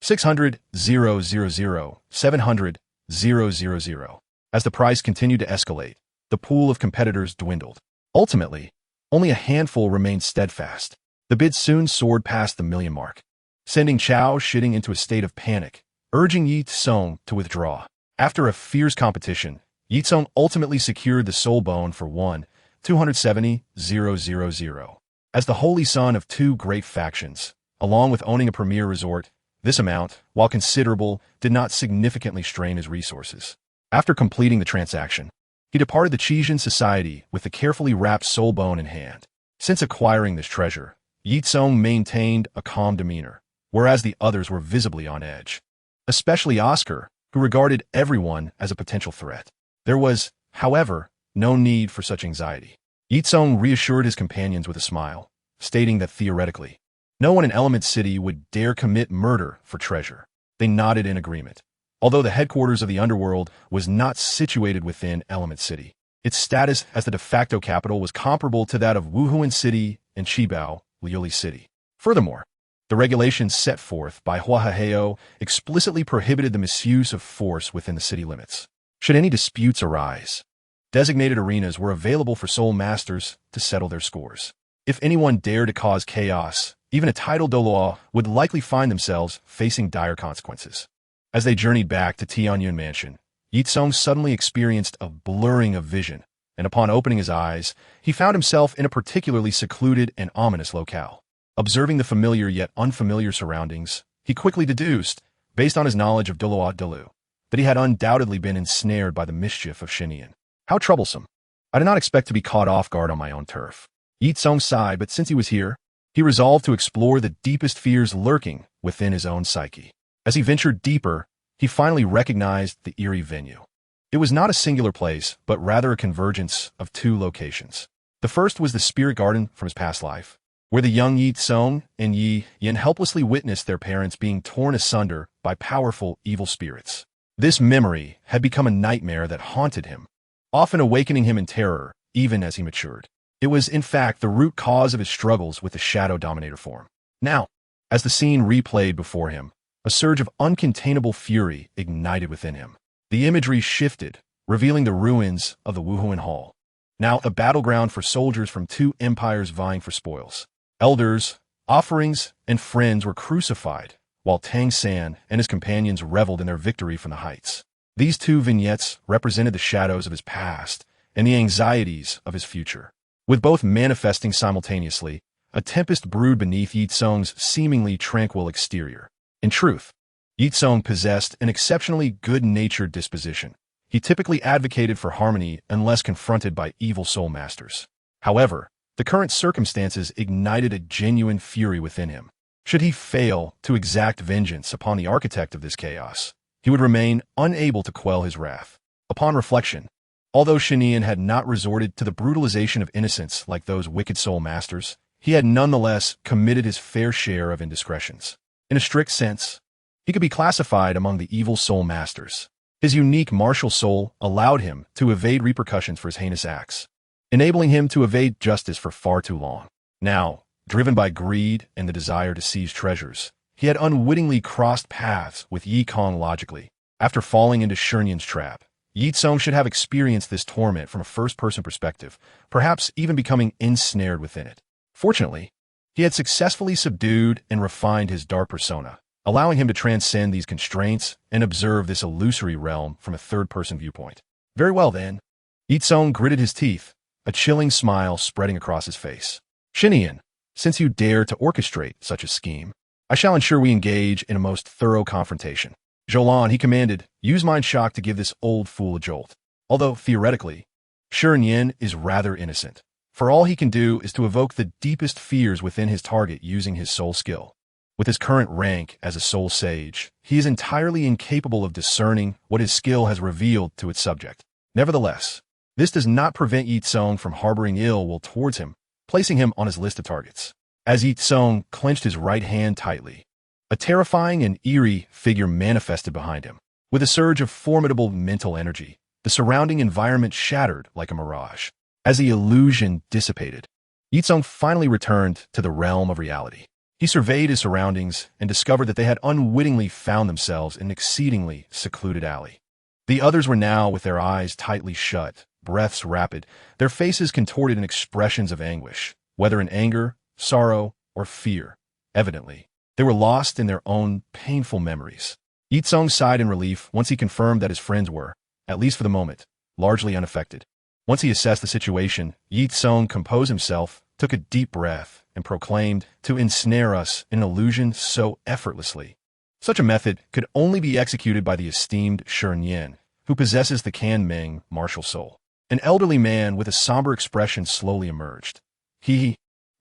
600,000, 700,000. As the price continued to escalate, the pool of competitors dwindled. Ultimately, only a handful remained steadfast. The bid soon soared past the million mark, sending Chao Shitting into a state of panic, urging Ye Cong to withdraw. After a fierce competition, Ye Cong ultimately secured the soul bone for 270,000. As the Holy Son of two great factions, along with owning a premier resort, this amount, while considerable, did not significantly strain his resources. After completing the transaction, he departed the Qijian society with the carefully wrapped soul bone in hand. Since acquiring this treasure, Ye Cong maintained a calm demeanor, whereas the others were visibly on edge. Especially Oscar, who regarded everyone as a potential threat. There was, however, no need for such anxiety. Ye Cong reassured his companions with a smile, stating that theoretically, no one in Element City would dare commit murder for treasure. They nodded in agreement. Although the headquarters of the underworld was not situated within Element City, its status as the de facto capital was comparable to that of Wuhuan City and Qibao, Liuli City. Furthermore, the regulations set forth by Huahaheo explicitly prohibited the misuse of force within the city limits. Should any disputes arise, designated arenas were available for soul masters to settle their scores. If anyone dared to cause chaos, even a titled Douluo would likely find themselves facing dire consequences. As they journeyed back to Tianyun Mansion, Ye Cong suddenly experienced a blurring of vision, and upon opening his eyes, he found himself in a particularly secluded and ominous locale. Observing the familiar yet unfamiliar surroundings, he quickly deduced, based on his knowledge of Douluo, that he had undoubtedly been ensnared by the mischief of Shinian. How troublesome! I did not expect to be caught off guard on my own turf. Ye Cong sighed, but since he was here, he resolved to explore the deepest fears lurking within his own psyche. As he ventured deeper, he finally recognized the eerie venue. It was not a singular place, but rather a convergence of two locations. The first was the spirit garden from his past life, where the young Ye Cong and Ye Yin helplessly witnessed their parents being torn asunder by powerful evil spirits. This memory had become a nightmare that haunted him, often awakening him in terror, even as he matured. It was, in fact, the root cause of his struggles with the Shadow Dominator form. Now, as the scene replayed before him, a surge of uncontainable fury ignited within him. The imagery shifted, revealing the ruins of the Wuhuan Hall, now a battleground for soldiers from two empires vying for spoils. Elders, offerings, and friends were crucified, while Tang Sect and his companions reveled in their victory from the heights. These two vignettes represented the shadows of his past and the anxieties of his future. With both manifesting simultaneously, a tempest brewed beneath Ye Cong's seemingly tranquil exterior. In truth, Ye Cong possessed an exceptionally good-natured disposition. He typically advocated for harmony unless confronted by evil soul masters. However, the current circumstances ignited a genuine fury within him. Should he fail to exact vengeance upon the architect of this chaos, he would remain unable to quell his wrath. Upon reflection, although Shinian had not resorted to the brutalization of innocents like those wicked soul masters, he had nonetheless committed his fair share of indiscretions. In a strict sense, he could be classified among the evil soul masters. His unique martial soul allowed him to evade repercussions for his heinous acts, enabling him to evade justice for far too long. Now, driven by greed and the desire to seize treasures, he had unwittingly crossed paths with Ye Cong logically. After falling into Shinian's trap, Ye Cong should have experienced this torment from a first-person perspective, perhaps even becoming ensnared within it. Fortunately, he had successfully subdued and refined his dark persona, allowing him to transcend these constraints and observe this illusory realm from a third-person viewpoint. Very well, then. Ye Cong gritted his teeth, a chilling smile spreading across his face. Shinian, since you dare to orchestrate such a scheme, I shall ensure we engage in a most thorough confrontation. Jolan, he commanded, use mind shock to give this old fool a jolt. Although, theoretically, Shinian is rather innocent. For all he can do is to evoke the deepest fears within his target using his soul skill. With his current rank as a soul sage, he is entirely incapable of discerning what his skill has revealed to its subject. Nevertheless, this does not prevent Ye Cong from harboring ill will towards him, placing him on his list of targets. As Ye Cong clenched his right hand tightly, a terrifying and eerie figure manifested behind him. With a surge of formidable mental energy, the surrounding environment shattered like a mirage. As the illusion dissipated, Ye Cong finally returned to the realm of reality. He surveyed his surroundings and discovered that they had unwittingly found themselves in an exceedingly secluded alley. The others were now with their eyes tightly shut, breaths rapid, their faces contorted in expressions of anguish, whether in anger, sorrow, or fear. Evidently, they were lost in their own painful memories. Ye Cong sighed in relief once he confirmed that his friends were, at least for the moment, largely unaffected. Once he assessed the situation, Ye Cong composed himself, took a deep breath, and proclaimed, to ensnare us in an illusion so effortlessly. Such a method could only be executed by the esteemed Shinian, who possesses the Kan-Ming martial soul. An elderly man with a somber expression slowly emerged.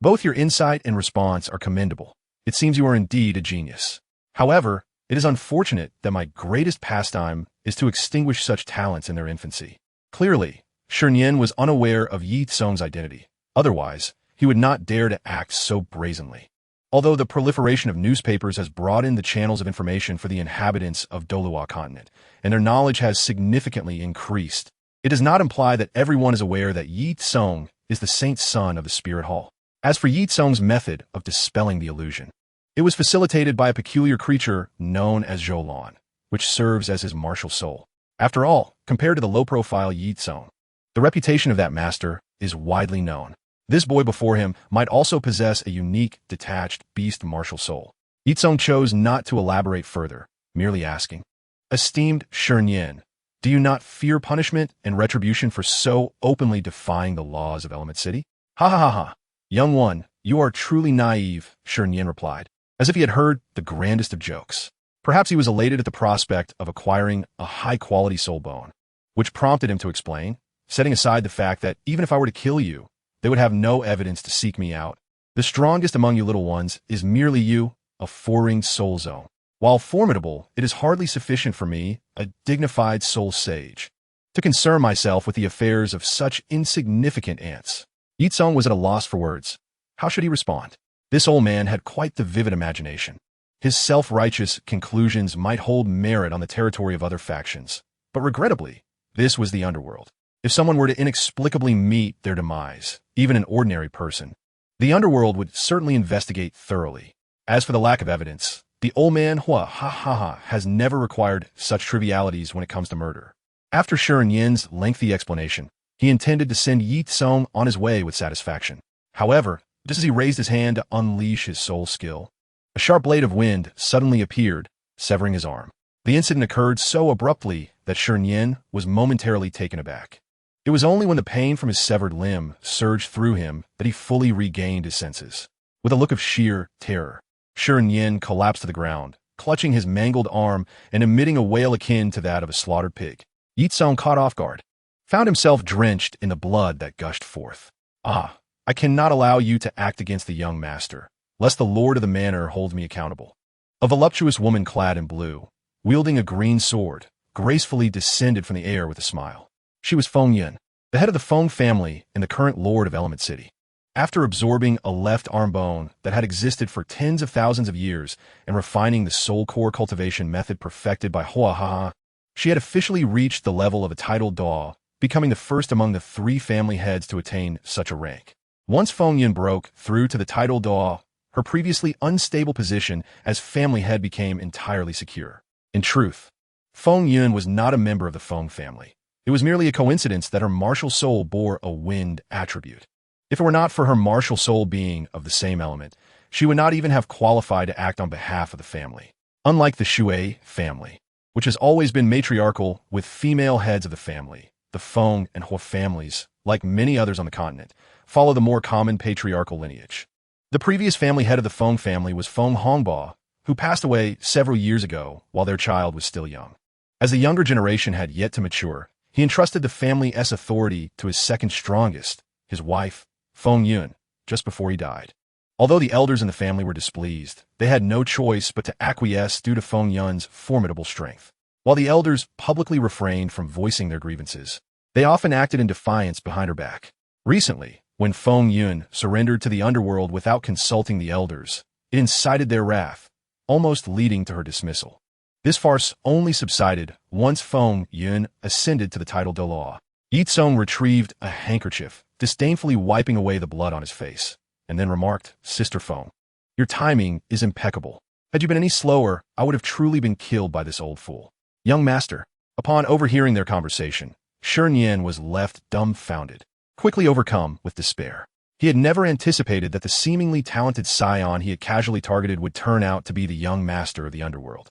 Both your insight and response are commendable. It seems you are indeed a genius. However, it is unfortunate that my greatest pastime is to extinguish such talents in their infancy. Clearly, Shinian was unaware of Ye Cong's identity. Otherwise, he would not dare to act so brazenly. Although the proliferation of newspapers has broadened the channels of information for the inhabitants of Douluo Continent, and their knowledge has significantly increased, it does not imply that everyone is aware that Ye Cong is the saint son of the Spirit Hall. As for Ye Cong's method of dispelling the illusion, it was facilitated by a peculiar creature known as Jolan, which serves as his martial soul. After all, compared to the low-profile Ye Cong, the reputation of that master is widely known. This boy before him might also possess a unique, detached, beast martial soul. Ye Cong chose not to elaborate further, merely asking, Esteemed Shinian, do you not fear punishment and retribution for so openly defying the laws of Element City? Ha ha ha ha. Young one, you are truly naive, Shinian replied, as if he had heard the grandest of jokes. Perhaps he was elated at the prospect of acquiring a high-quality soul bone, which prompted him to explain, setting aside the fact that even if I were to kill you, they would have no evidence to seek me out. The strongest among you little ones is merely you, a four-ringed soul zone. While formidable, it is hardly sufficient for me, a dignified soul sage, to concern myself with the affairs of such insignificant ants. Ye Cong was at a loss for words. How should he respond? This old man had quite the vivid imagination. His self-righteous conclusions might hold merit on the territory of other factions, but regrettably, this was the underworld. If someone were to inexplicably meet their demise, even an ordinary person, the underworld would certainly investigate thoroughly. As for the lack of evidence, the old man has never required such trivialities when it comes to murder. After Shiren Yin's lengthy explanation, he intended to send Ye Cong on his way with satisfaction. However, just as he raised his hand to unleash his soul skill, a sharp blade of wind suddenly appeared, severing his arm. The incident occurred so abruptly that Shiren Yin was momentarily taken aback. It was only when the pain from his severed limb surged through him that he fully regained his senses. With a look of sheer terror, Shiren Yin collapsed to the ground, clutching his mangled arm and emitting a wail akin to that of a slaughtered pig. Ye Cong, caught off guard, found himself drenched in the blood that gushed forth. "Ah, I cannot allow you to act against the young master, lest the lord of the manor hold me accountable." A voluptuous woman clad in blue, wielding a green sword, gracefully descended from the air with a smile. She was Feng Yun, the head of the Feng family and the current lord of Element City. After absorbing a left arm bone that had existed for tens of thousands of years and refining the soul core cultivation method perfected by Hua, she had officially reached the level of a titled Daw, becoming the first among the three family heads to attain such a rank. Once Feng Yun broke through to the titled Daw, her previously unstable position as family head became entirely secure. In truth, Feng Yun was not a member of the Feng family. It was merely a coincidence that her martial soul bore a wind attribute. If it were not for her martial soul being of the same element, she would not even have qualified to act on behalf of the family. Unlike the Shui family, which has always been matriarchal with female heads of the family, the Feng and Hua families, like many others on the continent, follow the more common patriarchal lineage. The previous family head of the Feng family was Feng Hongba, who passed away several years ago while their child was still young. As the younger generation had yet to mature, he entrusted the family's authority to his second strongest, his wife, Feng Yun, just before he died. Although the elders in the family were displeased, they had no choice but to acquiesce due to Feng Yun's formidable strength. While the elders publicly refrained from voicing their grievances, they often acted in defiance behind her back. Recently, when Feng Yun surrendered to the underworld without consulting the elders, it incited their wrath, almost leading to her dismissal. This farce only subsided once Feng Yun ascended to the title Douluo. Ye Cong retrieved a handkerchief, disdainfully wiping away the blood on his face, and then remarked, "Sister Feng, your timing is impeccable. Had you been any slower, I would have truly been killed by this old fool." Young master. Upon overhearing their conversation, Shiren Yin was left dumbfounded, quickly overcome with despair. He had never anticipated that the seemingly talented scion he had casually targeted would turn out to be the young master of the underworld.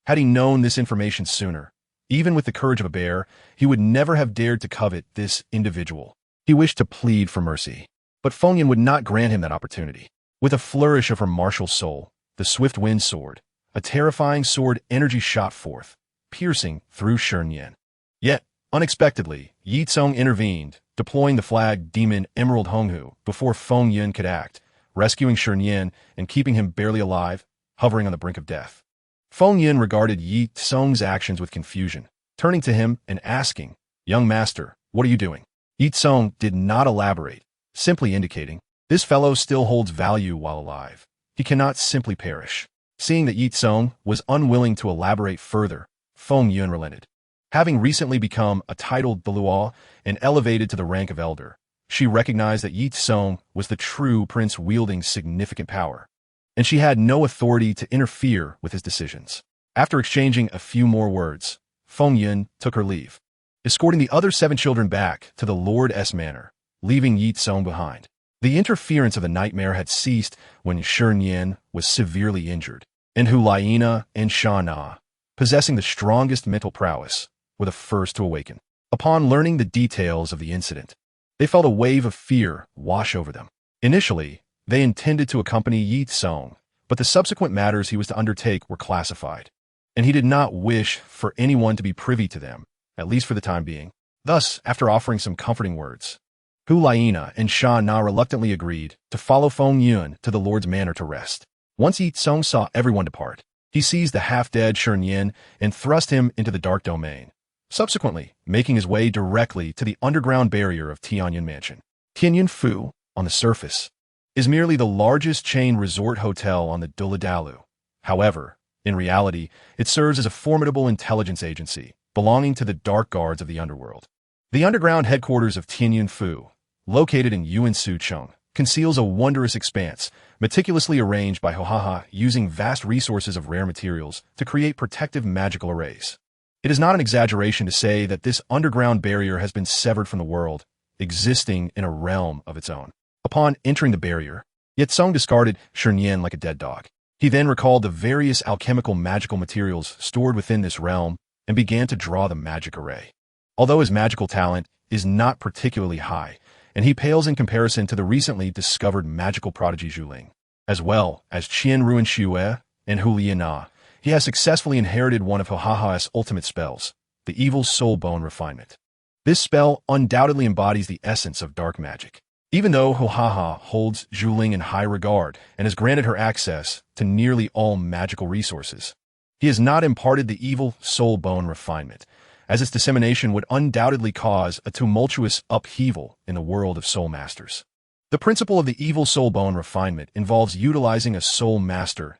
Had he known this information sooner, even with the courage of a bear, he would never have dared to covet this individual. He wished to plead for mercy, but Feng Yun would not grant him that opportunity. With a flourish of her martial soul, the swift wind sword, a terrifying sword energy shot forth, piercing through Shiren Yin. Yet, unexpectedly, Ye Cong intervened, deploying the flag demon Emerald Honghu before Feng Yun could act, rescuing Shiren Yin and keeping him barely alive, hovering on the brink of death. Feng Yun regarded Ye Cong's actions with confusion, turning to him and asking, "Young master, what are you doing?" Ye Cong did not elaborate, simply indicating, "This fellow still holds value while alive. He cannot simply perish." Seeing that Ye Cong was unwilling to elaborate further, Feng Yun relented. Having recently become a titled Douluo and elevated to the rank of elder, she recognized that Ye Cong was the true prince wielding significant power, and she had no authority to interfere with his decisions. After exchanging a few more words, Feng Yun took her leave, escorting the other 7 children back to the Lord's manor, leaving Ye Cong behind. The interference of the nightmare had ceased when Shiren Yin was severely injured, and Hulaina and Shana, possessing the strongest mental prowess, were the first to awaken. Upon learning the details of the incident, they felt a wave of fear wash over them. Initially, they intended to accompany Ye Cong, but the subsequent matters he was to undertake were classified, and he did not wish for anyone to be privy to them, at least for the time being. Thus, after offering some comforting words, Hu Laina and Sha Na reluctantly agreed to follow Feng Yun to the Lord's manor to rest. Once Ye Cong saw everyone depart, he seized the half-dead Shern Yin and thrust him into the dark domain, subsequently making his way directly to the underground barrier of Tianyun Mansion. Tianyun Fu, on the surface, is merely the largest chain resort hotel on the Douluo. However, in reality, it serves as a formidable intelligence agency belonging to the dark guards of the underworld. The underground headquarters of Tianyun Fu, located in Yuansu-chung, conceals a wondrous expanse, meticulously arranged by Hohaha using vast resources of rare materials to create protective magical arrays. It is not an exaggeration to say that this underground barrier has been severed from the world, existing in a realm of its own. Upon entering the barrier, Ye Cong discarded Shern Yin like a dead dog. He then recalled the various alchemical magical materials stored within this realm and began to draw the magic array. Although his magical talent is not particularly high, and he pales in comparison to the recently discovered magical prodigy Zhuling, as well as Qian Ruan Xue and Hu Liana, he has successfully inherited one of Hohaha's ultimate spells, the Evil Soul Bone Refinement. This spell undoubtedly embodies the essence of dark magic. Even though Hohaha holds Zhuling in high regard and has granted her access to nearly all magical resources, he has not imparted the Evil Soul Bone Refinement, as its dissemination would undoubtedly cause a tumultuous upheaval in the world of soul masters. The principle of the Evil Soul Bone Refinement involves utilizing a soul master's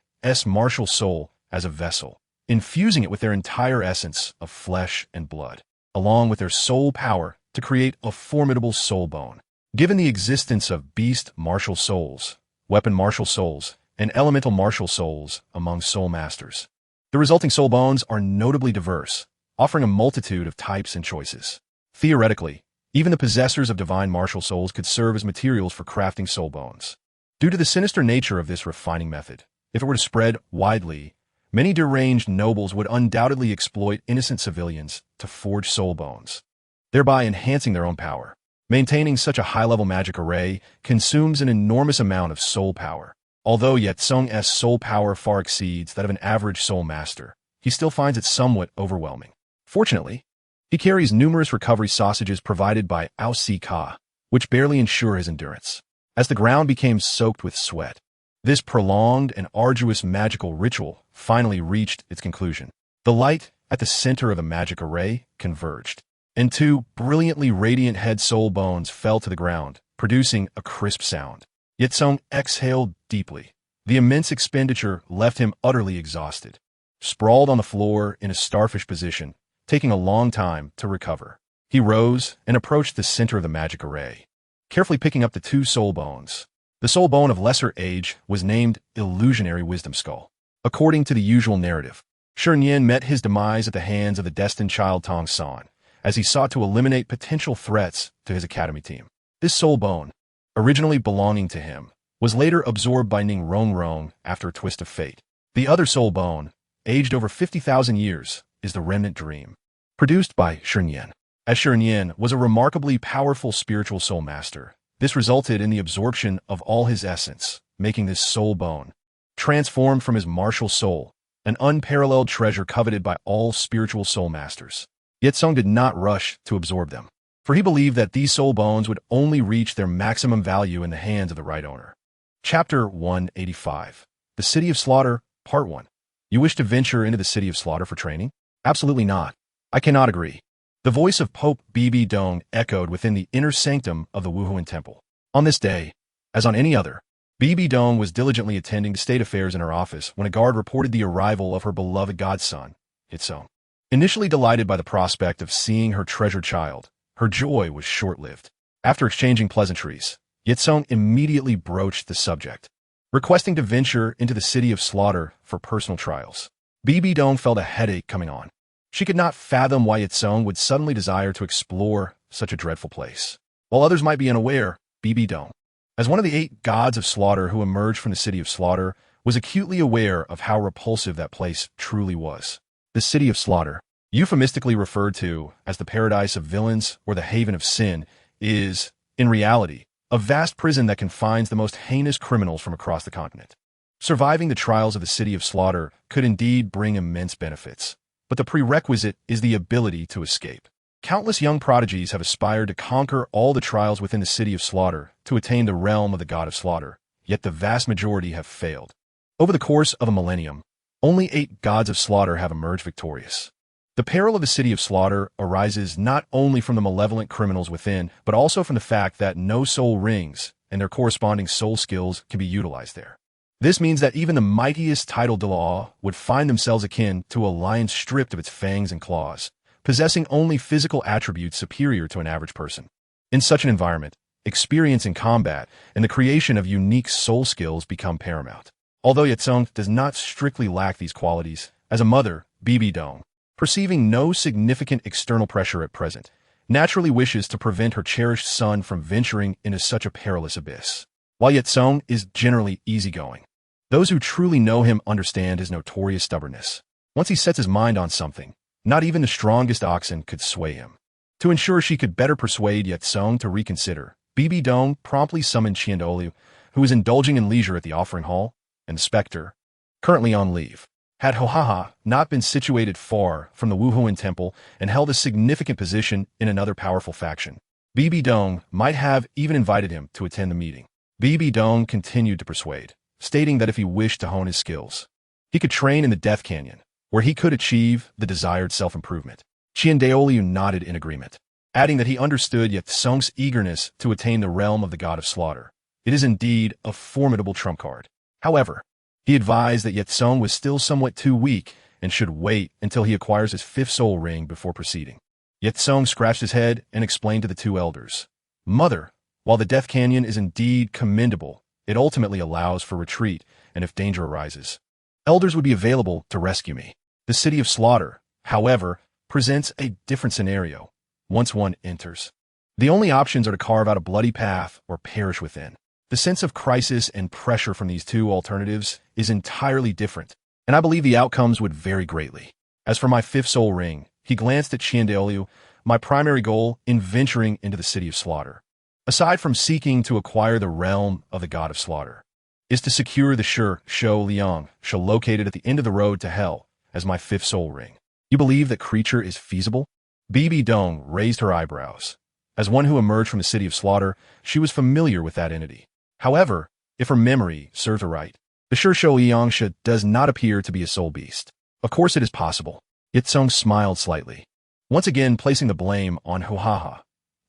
martial soul as a vessel, infusing it with their entire essence of flesh and blood, along with their soul power to create a formidable soul bone. Given the existence of beast martial souls, weapon martial souls, and elemental martial souls among soul masters, the resulting soul bones are notably diverse, offering a multitude of types and choices. Theoretically, even the possessors of divine martial souls could serve as materials for crafting soul bones. Due to the sinister nature of this refining method, if it were to spread widely, many deranged nobles would undoubtedly exploit innocent civilians to forge soul bones, thereby enhancing their own power. Maintaining such a high-level magic array consumes an enormous amount of soul power. Although Ye Cong's soul power far exceeds that of an average soul master, he still finds it somewhat overwhelming. Fortunately, he carries numerous recovery sausages provided by Ao Si Ka, which barely ensure his endurance. As the ground became soaked with sweat, this prolonged and arduous magical ritual finally reached its conclusion. The light at the center of the magic array converged, and two brilliantly radiant head soul bones fell to the ground, producing a crisp sound. Ye Cong exhaled deeply. The immense expenditure left him utterly exhausted, sprawled on the floor in a starfish position, taking a long time to recover. He rose and approached the center of the magic array, carefully picking up the two soul bones. The soul bone of lesser age was named Illusionary Wisdom Skull. According to the usual narrative, Shern Yin met his demise at the hands of the destined child Tong San, as he sought to eliminate potential threats to his academy team. This soul bone, originally belonging to him, was later absorbed by Ning Rongrong after a twist of fate. The other soul bone, aged over 50,000 years, is the Remnant Dream, produced by Shern Yin. As Shern Yin was a remarkably powerful spiritual soul master, this resulted in the absorption of all his essence, making this soul bone, transformed from his martial soul, an unparalleled treasure coveted by all spiritual soul masters. Ye Cong did not rush to absorb them, for he believed that these soul bones would only reach their maximum value in the hands of the right owner. Chapter 185. The City of Slaughter, Part 1. You wish to venture into the City of Slaughter for training? Absolutely not. I cannot agree. The voice of Pope Bibi Dong echoed within the inner sanctum of the Wuhuan Temple. On this day, as on any other, Bibi Dong was diligently attending to state affairs in her office when a guard reported the arrival of her beloved godson, Ye Cong. Initially delighted by the prospect of seeing her treasured child, her joy was short-lived. After exchanging pleasantries, Ye Cong immediately broached the subject, requesting to venture into the City of Slaughter for personal trials. Bibi Dong felt a headache coming on. She could not fathom why Ye Cong would suddenly desire to explore such a dreadful place. While others might be unaware, Bibi Dong, as one of the 8 gods of slaughter who emerged from the City of Slaughter, was acutely aware of how repulsive that place truly was. The City of Slaughter, euphemistically referred to as the paradise of villains or the haven of sin, is, in reality, a vast prison that confines the most heinous criminals from across the continent. Surviving the trials of the City of Slaughter could indeed bring immense benefits, but the prerequisite is the ability to escape. Countless young prodigies have aspired to conquer all the trials within the city of slaughter to attain the realm of the god of slaughter, yet the vast majority have failed. Over the course of a millennium, only 8 gods of slaughter have emerged victorious. The peril of the city of slaughter arises not only from the malevolent criminals within, but also from the fact that no soul rings and their corresponding soul skills can be utilized there. This means that even the mightiest titled Douluo would find themselves akin to a lion stripped of its fangs and claws, possessing only physical attributes superior to an average person. In such an environment, experience in combat and the creation of unique soul skills become paramount. Although Ye Cong does not strictly lack these qualities, as a mother, Bibi Dong, perceiving no significant external pressure at present, naturally wishes to prevent her cherished son from venturing into such a perilous abyss. While Ye Cong is generally easygoing, those who truly know him understand his notorious stubbornness. Once he sets his mind on something, not even the strongest oxen could sway him. To ensure she could better persuade Ye Cong to reconsider, Bibi Dong promptly summoned Douluo, who was indulging in leisure at the offering hall, and the specter, currently on leave. Had Hohaha not been situated far from the Wuhuan temple and held a significant position in another powerful faction, Bibi Dong might have even invited him to attend the meeting. Bibi Dong continued to persuade, stating that if he wished to hone his skills, he could train in the Death Canyon, where he could achieve the desired self-improvement. Douluo nodded in agreement, adding that he understood Ye Cong's eagerness to attain the realm of the god of slaughter. It is indeed a formidable trump card. However, he advised that Ye Cong was still somewhat too weak and should wait until he acquires his 5th soul ring before proceeding. Ye Cong scratched his head and explained to the 2 elders, "Mother, while the Death Canyon is indeed commendable, it ultimately allows for retreat, and if danger arises, elders would be available to rescue me. The city of slaughter, however, presents a different scenario. Once one enters, the only options are to carve out a bloody path or perish within. The sense of crisis and pressure from these 2 alternatives is entirely different, and I believe the outcomes would vary greatly. As for my 5th soul ring," he glanced at Douluo, "my primary goal in venturing into the city of slaughter, aside from seeking to acquire the realm of the god of slaughter, is to secure the Shou Liang located at the end of the road to hell as my 5th soul ring. You believe that creature is feasible?" Bibi Dong raised her eyebrows. As one who emerged from the city of slaughter, she was familiar with that entity. However, if her memory served her right, the Shou Liang does not appear to be a soul beast. Of course it is possible. Ye Cong smiled slightly, once again placing the blame on Hohaha.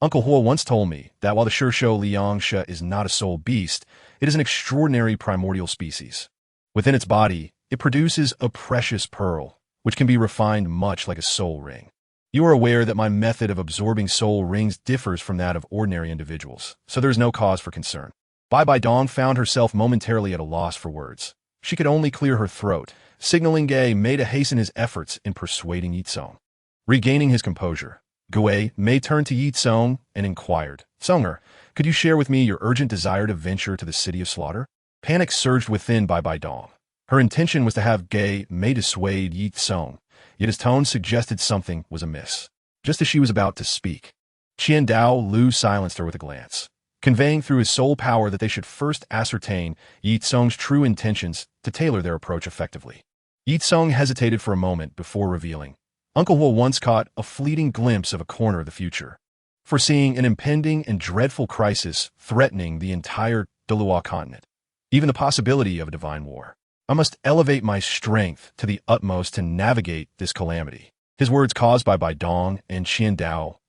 Uncle Huo once told me that while the Shou Liang is not a soul beast, it is an extraordinary primordial species. Within its body, it produces a precious pearl, which can be refined much like a soul ring. You are aware that my method of absorbing soul rings differs from that of ordinary individuals, so there is no cause for concern. Bai Dong found herself momentarily at a loss for words. She could only clear her throat, signaling Gay May to hasten his efforts in persuading Ye Cong. Regaining his composure, Gui May turned to Ye Cong and inquired, "Songer, could you share with me your urgent desire to venture to the city of slaughter?" Panic surged within Bai Dong. Her intention was to have Gay May dissuade Ye Cong, yet his tone suggested something was amiss. Just as she was about to speak, Lu silenced her with a glance, conveying through his soul power that they should first ascertain Ye Cong's true intentions to tailor their approach effectively. Ye Cong hesitated for a moment before revealing, "Uncle Huo once caught a fleeting glimpse of a corner of the future, foreseeing an impending and dreadful crisis threatening the entire Douluo Continent, even the possibility of a divine war. I must elevate my strength to the utmost to navigate this calamity." His words caused Bai Dong and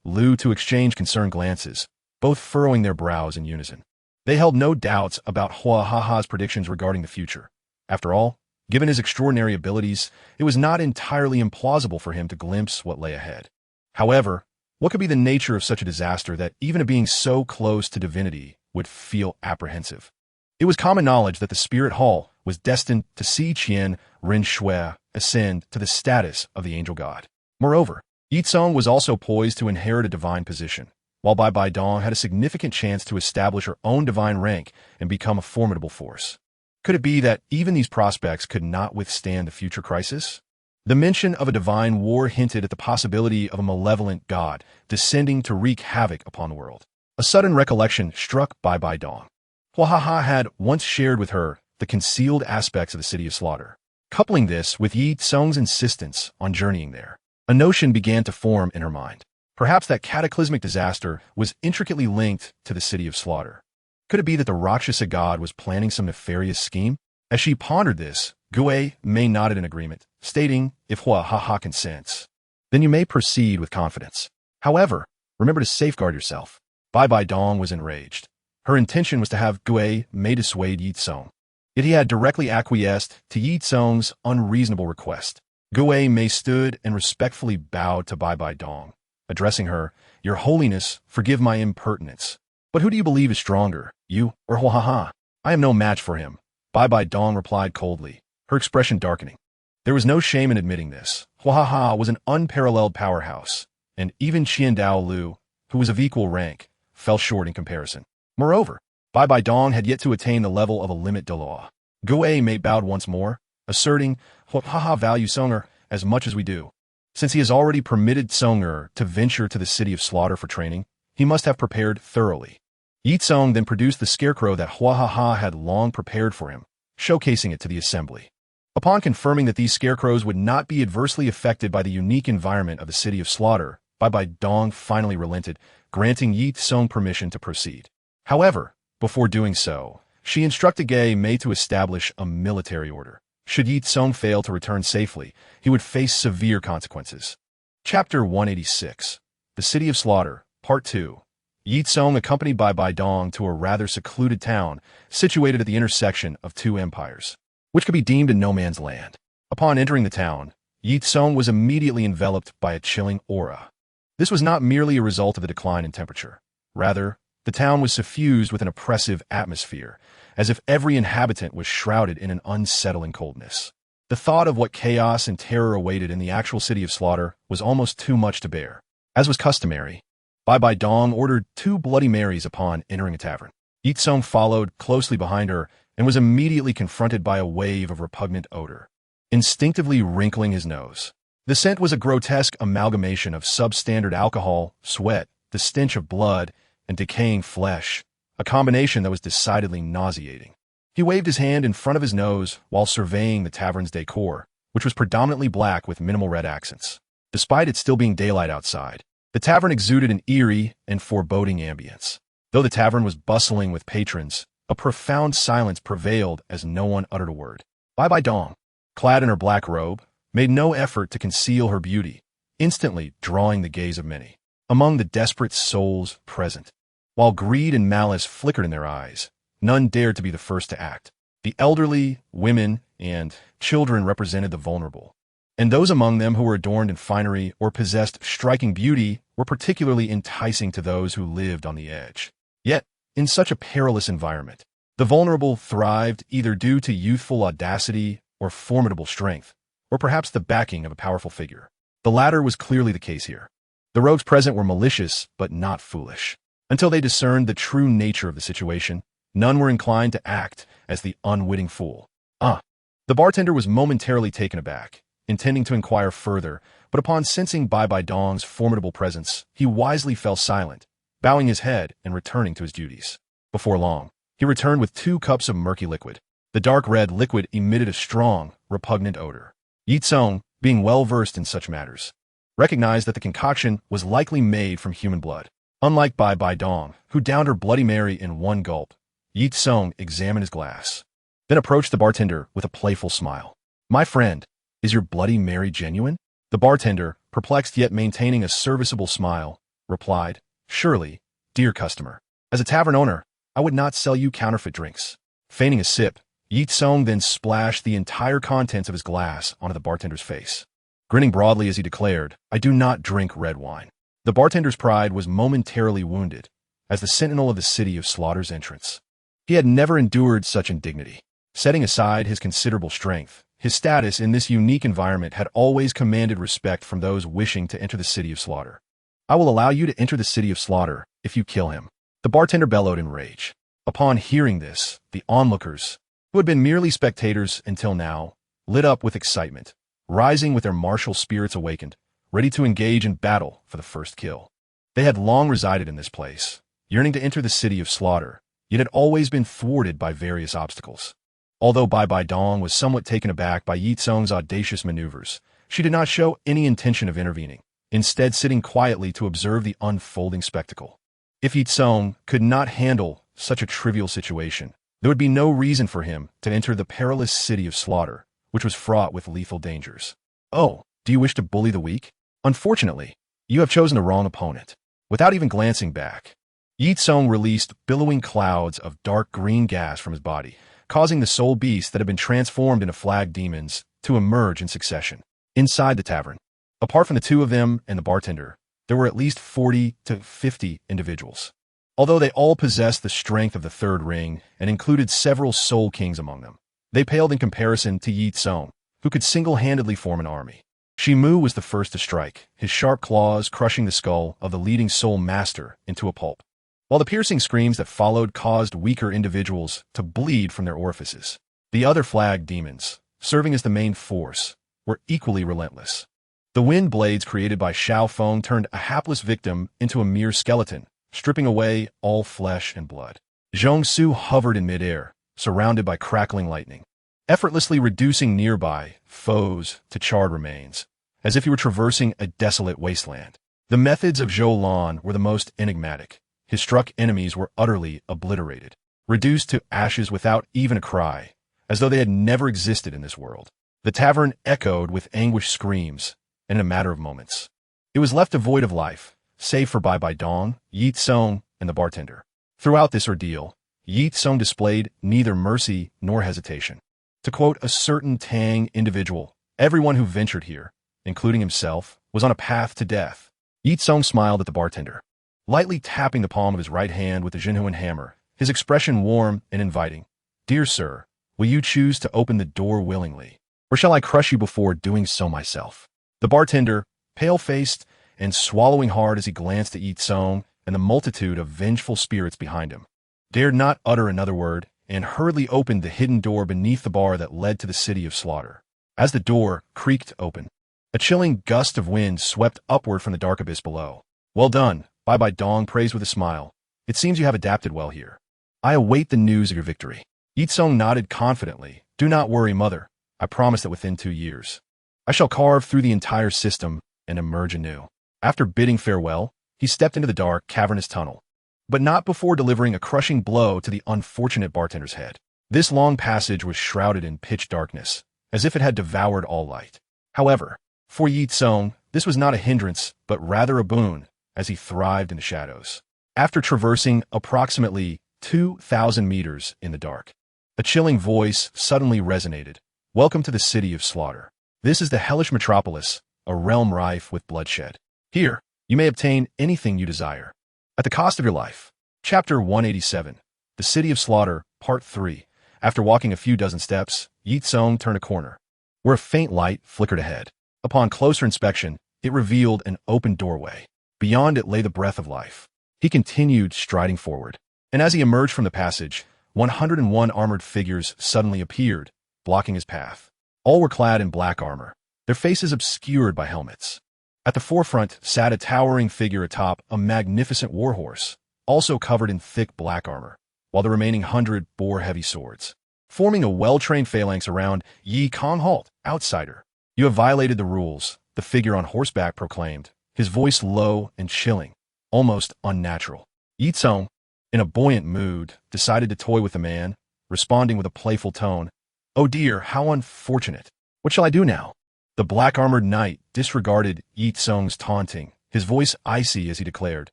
Lu to exchange concerned glances, both furrowing their brows in unison. They held no doubts about Hohaha's predictions regarding the future. After all, given his extraordinary abilities, it was not entirely implausible for him to glimpse what lay ahead. However, what could be the nature of such a disaster that even a being so close to divinity would feel apprehensive? It was common knowledge that the Spirit Hall was destined to see Qian Ren Shui ascend to the status of the angel god. Moreover, Ye Cong was also poised to inherit a divine position, while Bai Dong had a significant chance to establish her own divine rank and become a formidable force. Could it be that even these prospects could not withstand the future crisis? The mention of a divine war hinted at the possibility of a malevolent god descending to wreak havoc upon the world. A sudden recollection struck Bai Dong. Hohaha had once shared with her the concealed aspects of the city of slaughter. Coupling this with Ye Cong's insistence on journeying there, a notion began to form in her mind. Perhaps that cataclysmic disaster was intricately linked to the City of Slaughter. Could it be that the Rakshasa god was planning some nefarious scheme? As she pondered this, Gue Mei nodded in agreement, stating, "If Hua Ha consents, then you may proceed with confidence. However, remember to safeguard yourself." Bai Bai Dong was enraged. Her intention was to have Gue Mei dissuade Ye Cong. Yet he had directly acquiesced to Ye Cong's unreasonable request. Gue Mei stood and respectfully bowed to Bai Bai Dong, addressing her, "Your Holiness, forgive my impertinence. But who do you believe is stronger, you or Hua Ha? I am no match for him." Bai Bai Dong replied coldly, her expression darkening. There was no shame in admitting this. Hua Ha was an unparalleled powerhouse, and even Qian Dao Lu, who was of equal rank, fell short in comparison. Moreover, Bai Bai Dong had yet to attain the level of a limit Douluo. Gue Mei bowed once more, asserting, "Hua Ha value Songer as much as we do. Since he has already permitted Songer to venture to the City of Slaughter for training, he must have prepared thoroughly." Ye Cong then produced the scarecrow that Hua Ha had long prepared for him, showcasing it to the assembly. Upon confirming that these scarecrows would not be adversely affected by the unique environment of the City of Slaughter, Bai Bai Dong finally relented, granting Ye Cong permission to proceed. However, before doing so, she instructed Gue Mei to establish a military order. Should Ye Cong fail to return safely, he would face severe consequences. Chapter 186. The City of Slaughter, Part 2. Ye Cong accompanied Bai Bai Dong to a rather secluded town situated at the intersection of two empires, which could be deemed a no man's land. Upon entering the town, Ye Cong was immediately enveloped by a chilling aura. This was not merely a result of the decline in temperature. Rather, the town was suffused with an oppressive atmosphere, as if every inhabitant was shrouded in an unsettling coldness. The thought of what chaos and terror awaited in the actual City of Slaughter was almost too much to bear. As was customary, Bai Bai Dong ordered 2 Bloody Marys upon entering a tavern. Ye Cong followed closely behind her and was immediately confronted by a wave of repugnant odor. Instinctively wrinkling his nose, the scent was a grotesque amalgamation of substandard alcohol, sweat, the stench of blood, and decaying flesh, a combination that was decidedly nauseating. He waved his hand in front of his nose while surveying the tavern's decor, which was predominantly black with minimal red accents. Despite it still being daylight outside, the tavern exuded an eerie and foreboding ambience. Though the tavern was bustling with patrons, a profound silence prevailed as no one uttered a word. Bai Bai Dong, clad in her black robe, made no effort to conceal her beauty, instantly drawing the gaze of many. Among the desperate souls present, while greed and malice flickered in their eyes, none dared to be the first to act. The elderly, women, and children represented the vulnerable, and those among them who were adorned in finery or possessed striking beauty were particularly enticing to those who lived on the edge. Yet, in such a perilous environment, the vulnerable thrived either due to youthful audacity or formidable strength, or perhaps the backing of a powerful figure. The latter was clearly the case here. The rogues present were malicious, but not foolish. Until they discerned the true nature of the situation, none were inclined to act as the unwitting fool. The bartender was momentarily taken aback, intending to inquire further, but upon sensing Bai Bai Dong's formidable presence, he wisely fell silent, bowing his head and returning to his duties. Before long, he returned with 2 cups of murky liquid. The dark red liquid emitted a strong, repugnant odor. Ye Cong, being well versed in such matters, recognized that the concoction was likely made from human blood. Unlike Bai Bai Dong, who downed her Bloody Mary in one gulp, Ye Cong examined his glass, then approached the bartender with a playful smile. "My friend, is your Bloody Mary genuine?" The bartender, perplexed yet maintaining a serviceable smile, replied, "Surely, dear customer. As a tavern owner, I would not sell you counterfeit drinks." Feigning a sip, Ye Cong then splashed the entire contents of his glass onto the bartender's face, grinning broadly as he declared, "I do not drink red wine." The bartender's pride was momentarily wounded as the sentinel of the City of Slaughter's entrance. He had never endured such indignity. Setting aside his considerable strength, his status in this unique environment had always commanded respect from those wishing to enter the City of Slaughter. "I will allow you to enter the City of Slaughter if you kill him," the bartender bellowed in rage. Upon hearing this, the onlookers, who had been merely spectators until now, lit up with excitement, rising with their martial spirits awakened, ready to engage in battle for the first kill. They had long resided in this place, yearning to enter the City of Slaughter, yet had always been thwarted by various obstacles. Although Bai Bai Dong was somewhat taken aback by Ye Cong's audacious maneuvers, she did not show any intention of intervening, instead sitting quietly to observe the unfolding spectacle. If Ye Cong could not handle such a trivial situation, there would be no reason for him to enter the perilous city of slaughter, which was fraught with lethal dangers. Oh, do you wish to bully the weak? Unfortunately, you have chosen the wrong opponent. Without even glancing back, Ye Cong released billowing clouds of dark green gas from his body, causing the soul beasts that had been transformed into flag demons to emerge in succession. Inside the tavern, apart from the two of them and the bartender, there were at least 40 to 50 individuals. Although they all possessed the strength of the third ring and included several soul kings among them, they paled in comparison to Ye Cong, who could single-handedly form an army. Shimu was the first to strike, his sharp claws crushing the skull of the leading soul master into a pulp, while the piercing screams that followed caused weaker individuals to bleed from their orifices. The other flag demons, serving as the main force, were equally relentless. The wind blades created by Xiao Feng turned a hapless victim into a mere skeleton, stripping away all flesh and blood. Zhong Su hovered in midair, surrounded by crackling lightning, effortlessly reducing nearby foes to charred remains, as if he were traversing a desolate wasteland. The methods of Zhou Lan were the most enigmatic. His struck enemies were utterly obliterated, reduced to ashes without even a cry, as though they had never existed in this world. The tavern echoed with anguished screams, and in a matter of moments, it was left devoid of life, save for Bai Bai Dong, Ye Cong, and the bartender. Throughout this ordeal, Ye Cong displayed neither mercy nor hesitation. To quote a certain Tang individual, everyone who ventured here, including himself, was on a path to death. Ye Cong smiled at the bartender, lightly tapping the palm of his right hand with the Haotian Hammer, his expression warm and inviting. "Dear sir, will you choose to open the door willingly, or shall I crush you before doing so myself?" The bartender, pale-faced and swallowing hard as he glanced at Ye Cong and the multitude of vengeful spirits behind him, dared not utter another word and hurriedly opened the hidden door beneath the bar that led to the city of slaughter. As the door creaked open, a chilling gust of wind swept upward from the dark abyss below. "Well done," Bai Bai Dong praised with a smile. "It seems you have adapted well here. I await the news of your victory." Ye Cong nodded confidently. "Do not worry, mother. I promise that within 2 years, I shall carve through the entire system and emerge anew." After bidding farewell, he stepped into the dark, cavernous tunnel, but not before delivering a crushing blow to the unfortunate bartender's head. This long passage was shrouded in pitch darkness, as if it had devoured all light. However, for Ye Cong, this was not a hindrance, but rather a boon, as he thrived in the shadows. After traversing approximately 2,000 meters in the dark, a chilling voice suddenly resonated. "Welcome to the city of slaughter. This is the hellish metropolis, a realm rife with bloodshed. Here, you may obtain anything you desire, at the cost of your life." Chapter 187, The City of Slaughter, Part 3. After walking a few dozen steps, Ye Cong turned a corner, where a faint light flickered ahead. Upon closer inspection, it revealed an open doorway. Beyond it lay the breath of life. He continued striding forward, and as he emerged from the passage, 101 armored figures suddenly appeared, blocking his path. All were clad in black armor, their faces obscured by helmets. At the forefront sat a towering figure atop a magnificent warhorse, also covered in thick black armor, while the remaining 100 bore heavy swords. Forming a well-trained phalanx around Ye Cong, "Halt, outsider. You have violated the rules," the figure on horseback proclaimed, his voice low and chilling, almost unnatural. Ye Cong, in a buoyant mood, decided to toy with the man, responding with a playful tone. "Oh dear, how unfortunate. What shall I do now?" The black-armored knight disregarded Ye Cong's taunting, his voice icy as he declared,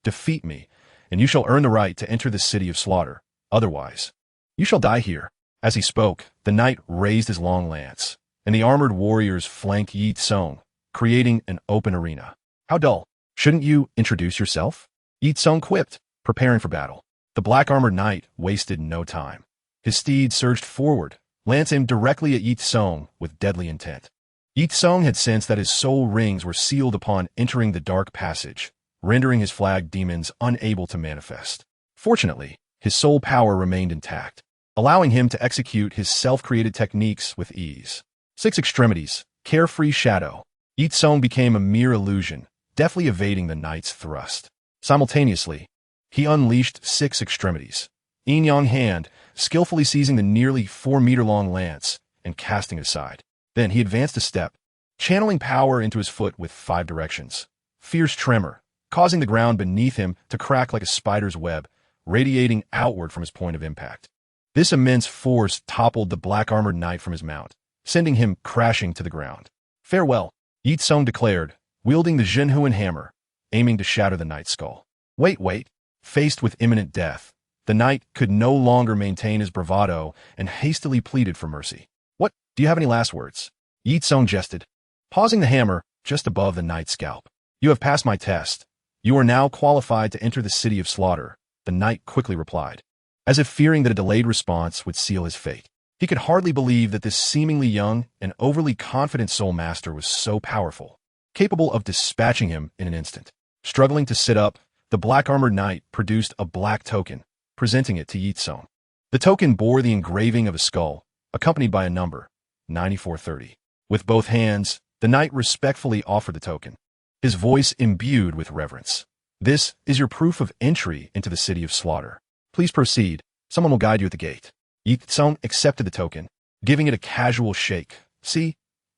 "Defeat me, and you shall earn the right to enter the city of slaughter. Otherwise, you shall die here." As he spoke, the knight raised his long lance, and the armored warriors flanked Ye Cong, creating an open arena. "How dull. Shouldn't you introduce yourself?" Ye Cong quipped, preparing for battle. The black-armored knight wasted no time. His steed surged forward, lance aimed directly at Ye Cong with deadly intent. Ye Cong had sensed that his soul rings were sealed upon entering the dark passage, rendering his flag demons unable to manifest. Fortunately, his soul power remained intact, allowing him to execute his self-created techniques with ease. 6 extremities, carefree shadow. Ye Cong became a mere illusion, deftly evading the knight's thrust. Simultaneously, he unleashed 6 extremities, yin-yang hand, skillfully seizing the nearly 4-meter-long lance and casting it aside. Then he advanced a step, channeling power into his foot with 5 directions, fierce tremor, causing the ground beneath him to crack like a spider's web, radiating outward from his point of impact. This immense force toppled the black-armored knight from his mount, sending him crashing to the ground. "Farewell," Ye Cong declared, wielding the Haotian Hammer, aiming to shatter the knight's skull. Wait. Faced with imminent death, the knight could no longer maintain his bravado and hastily pleaded for mercy. "What? Do you have any last words?" Ye Cong jested, pausing the hammer just above the knight's scalp. "You have passed my test. You are now qualified to enter the city of slaughter," the knight quickly replied, as if fearing that a delayed response would seal his fate. He could hardly believe that this seemingly young and overly confident soul master was so powerful, capable of dispatching him in an instant. Struggling to sit up, the black-armored knight produced a black token, presenting it to Ye Cong. The token bore the engraving of a skull, accompanied by a number, 9430. With both hands, the knight respectfully offered the token, his voice imbued with reverence. "This is your proof of entry into the city of slaughter. Please proceed. Someone will guide you at the gate." Ye Cong accepted the token, giving it a casual shake. See,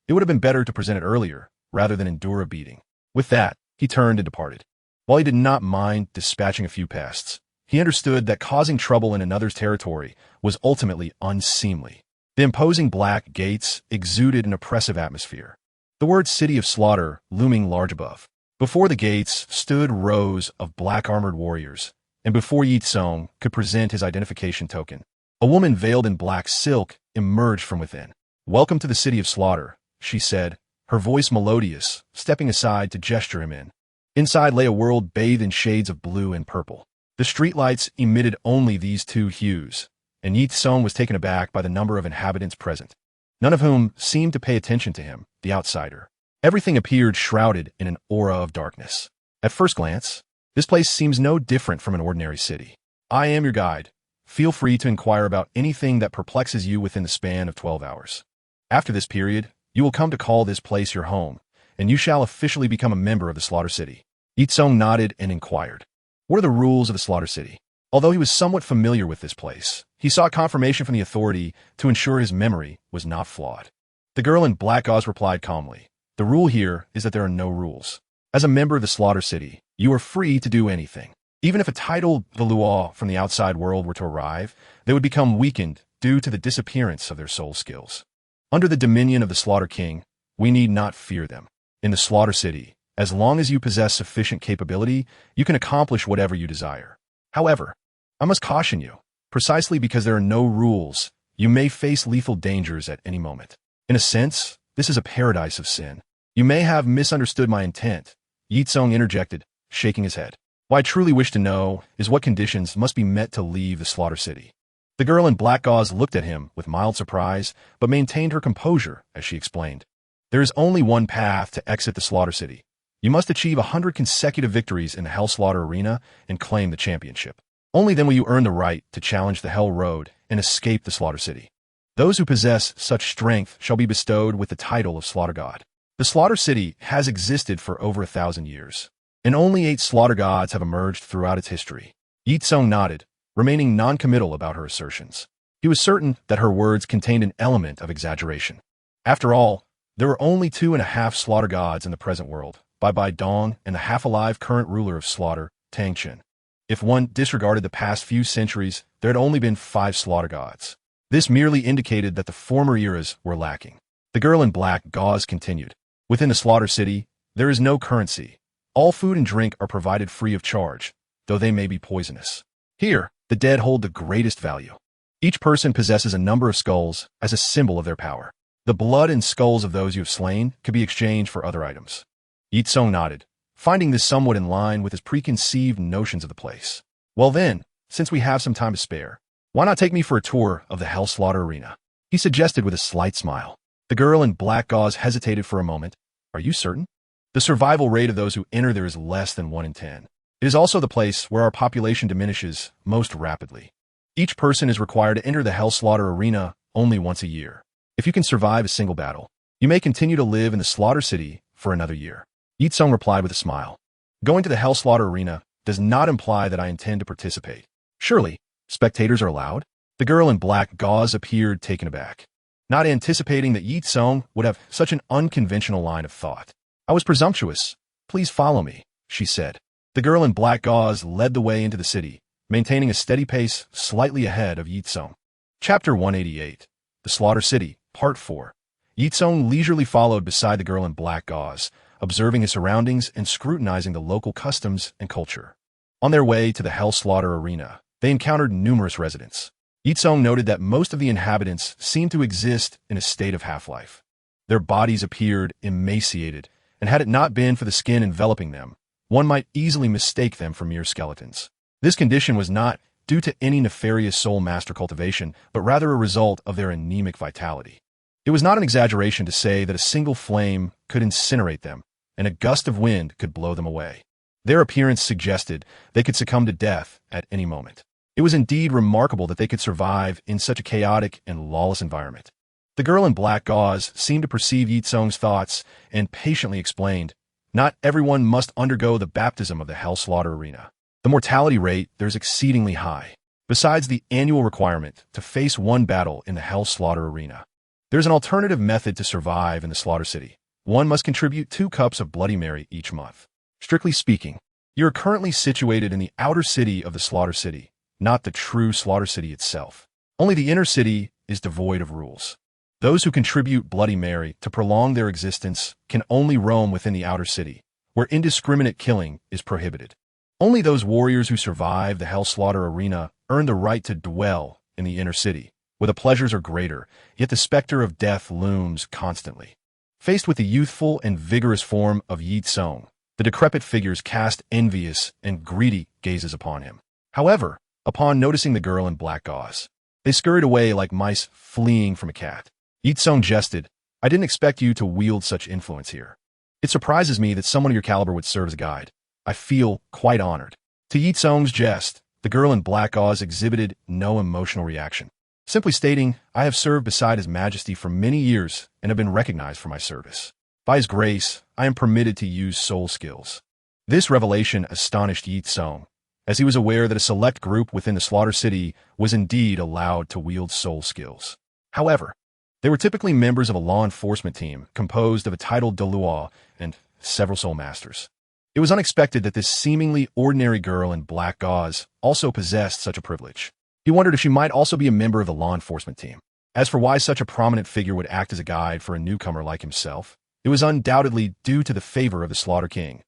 it would have been better to present it earlier, rather than endure a beating. With that, he turned and departed. While he did not mind dispatching a few pests, he understood that causing trouble in another's territory was ultimately unseemly. The imposing black gates exuded an oppressive atmosphere, the word City of Slaughter looming large above. Before the gates stood rows of black-armored warriors, and before Ye Cong could present his identification token, a woman veiled in black silk emerged from within. "Welcome to the City of Slaughter," she said, her voice melodious, stepping aside to gesture him in. Inside lay a world bathed in shades of blue and purple. The streetlights emitted only these two hues, and Ye Cong was taken aback by the number of inhabitants present, none of whom seemed to pay attention to him, the outsider. Everything appeared shrouded in an aura of darkness. At first glance, this place seems no different from an ordinary city. "I am your guide. Feel free to inquire about anything that perplexes you within the span of 12 hours. After this period, you will come to call this place your home, and you shall officially become a member of the Slaughter City." Ye Cong nodded and inquired, "What are the rules of the Slaughter City?" Although he was somewhat familiar with this place, he sought confirmation from the authority to ensure his memory was not flawed. The girl in black gauze replied calmly, "The rule here is that there are no rules. As a member of the Slaughter City, you are free to do anything. Even if a titled Douluo from the outside world were to arrive, they would become weakened due to the disappearance of their soul skills. Under the dominion of the Slaughter King, we need not fear them. In the Slaughter City, as long as you possess sufficient capability, you can accomplish whatever you desire. However, I must caution you, precisely because there are no rules, you may face lethal dangers at any moment. In a sense, this is a paradise of sin. You may have misunderstood my intent," Ye Cong interjected, shaking his head. "What I truly wish to know is what conditions must be met to leave the Slaughter City." The girl in black gauze looked at him with mild surprise, but maintained her composure as she explained. "There is only one path to exit the Slaughter City. You must achieve 100 consecutive victories in the Hell Slaughter Arena and claim the championship. Only then will you earn the right to challenge the Hell Road and escape the Slaughter City. Those who possess such strength shall be bestowed with the title of Slaughter God. The Slaughter City has existed for over 1,000 years, and only 8 Slaughter Gods have emerged throughout its history." Ye Cong nodded, remaining non-committal about her assertions. He was certain that her words contained an element of exaggeration. After all, there were only 2.5 Slaughter Gods in the present world, Bai Dong and the half-alive current ruler of Slaughter, Tang Sect. If one disregarded the past few centuries, there had only been 5 Slaughter Gods. This merely indicated that the former eras were lacking. The girl in black gauze continued, "Within the Slaughter City, there is no currency. All food and drink are provided free of charge, though they may be poisonous. Here, the dead hold the greatest value. Each person possesses a number of skulls as a symbol of their power. The blood and skulls of those you have slain could be exchanged for other items." Ye Cong nodded, finding this somewhat in line with his preconceived notions of the place. "Well then, since we have some time to spare, why not take me for a tour of the Hell Slaughter Arena?" he suggested with a slight smile. The girl in black gauze hesitated for a moment. "Are you certain? The survival rate of those who enter there is less than 1 in 10. It is also the place where our population diminishes most rapidly. Each person is required to enter the Hell Slaughter Arena only once a year. If you can survive a single battle, you may continue to live in the Slaughter City for another year." Ye Cong replied with a smile. "Going to the Hell Slaughter Arena does not imply that I intend to participate. Surely, spectators are allowed?" The girl in black gauze appeared taken aback, not anticipating that Ye Cong would have such an unconventional line of thought. "I was presumptuous. "Please follow me," she said. The girl in black gauze led the way into the city, maintaining a steady pace slightly ahead of Ye Cong. Chapter 188. The Slaughter City, Part 4. Ye Cong leisurely followed beside the girl in black gauze, observing his surroundings and scrutinizing the local customs and culture. On their way to the Hell Slaughter Arena, they encountered numerous residents. Ye Cong noted that most of the inhabitants seemed to exist in a state of half-life. Their bodies appeared emaciated, and had it not been for the skin enveloping them, one might easily mistake them for mere skeletons. This condition was not due to any nefarious soul master cultivation, but rather a result of their anemic vitality. It was not an exaggeration to say that a single flame could incinerate them, and a gust of wind could blow them away. Their appearance suggested they could succumb to death at any moment. It was indeed remarkable that they could survive in such a chaotic and lawless environment. The girl in black gauze seemed to perceive Ye Cong's thoughts and patiently explained, "Not everyone must undergo the baptism of the Hell Slaughter Arena. The mortality rate there is exceedingly high. Besides the annual requirement to face one battle in the Hell Slaughter Arena, there's an alternative method to survive in the Slaughter City. One must contribute 2 cups of Bloody Mary each month. Strictly speaking, you are currently situated in the outer city of the Slaughter City, not the true Slaughter City itself. Only the inner city is devoid of rules. Those who contribute Bloody Mary to prolong their existence can only roam within the outer city, where indiscriminate killing is prohibited. Only those warriors who survive the Hell Slaughter Arena earn the right to dwell in the inner city, where the pleasures are greater, yet the specter of death looms constantly." Faced with the youthful and vigorous form of Ye Cong, the decrepit figures cast envious and greedy gazes upon him. However, upon noticing the girl in black gauze, they scurried away like mice fleeing from a cat. Ye Cong jested, "I didn't expect you to wield such influence here. It surprises me that someone of your caliber would serve as a guide. I feel quite honored." To Ye Cong's jest, the girl in black gauze exhibited no emotional reaction, simply stating, "I have served beside His Majesty for many years and have been recognized for my service. By His grace, I am permitted to use soul skills." This revelation astonished Ye Cong, as he was aware that a select group within the Slaughter City was indeed allowed to wield soul skills. However, they were typically members of a law enforcement team composed of a titled Douluo and several soul masters. It was unexpected that this seemingly ordinary girl in black gauze also possessed such a privilege. He wondered if she might also be a member of the law enforcement team. As for why such a prominent figure would act as a guide for a newcomer like himself, it was undoubtedly due to the favor of the Slaughter King.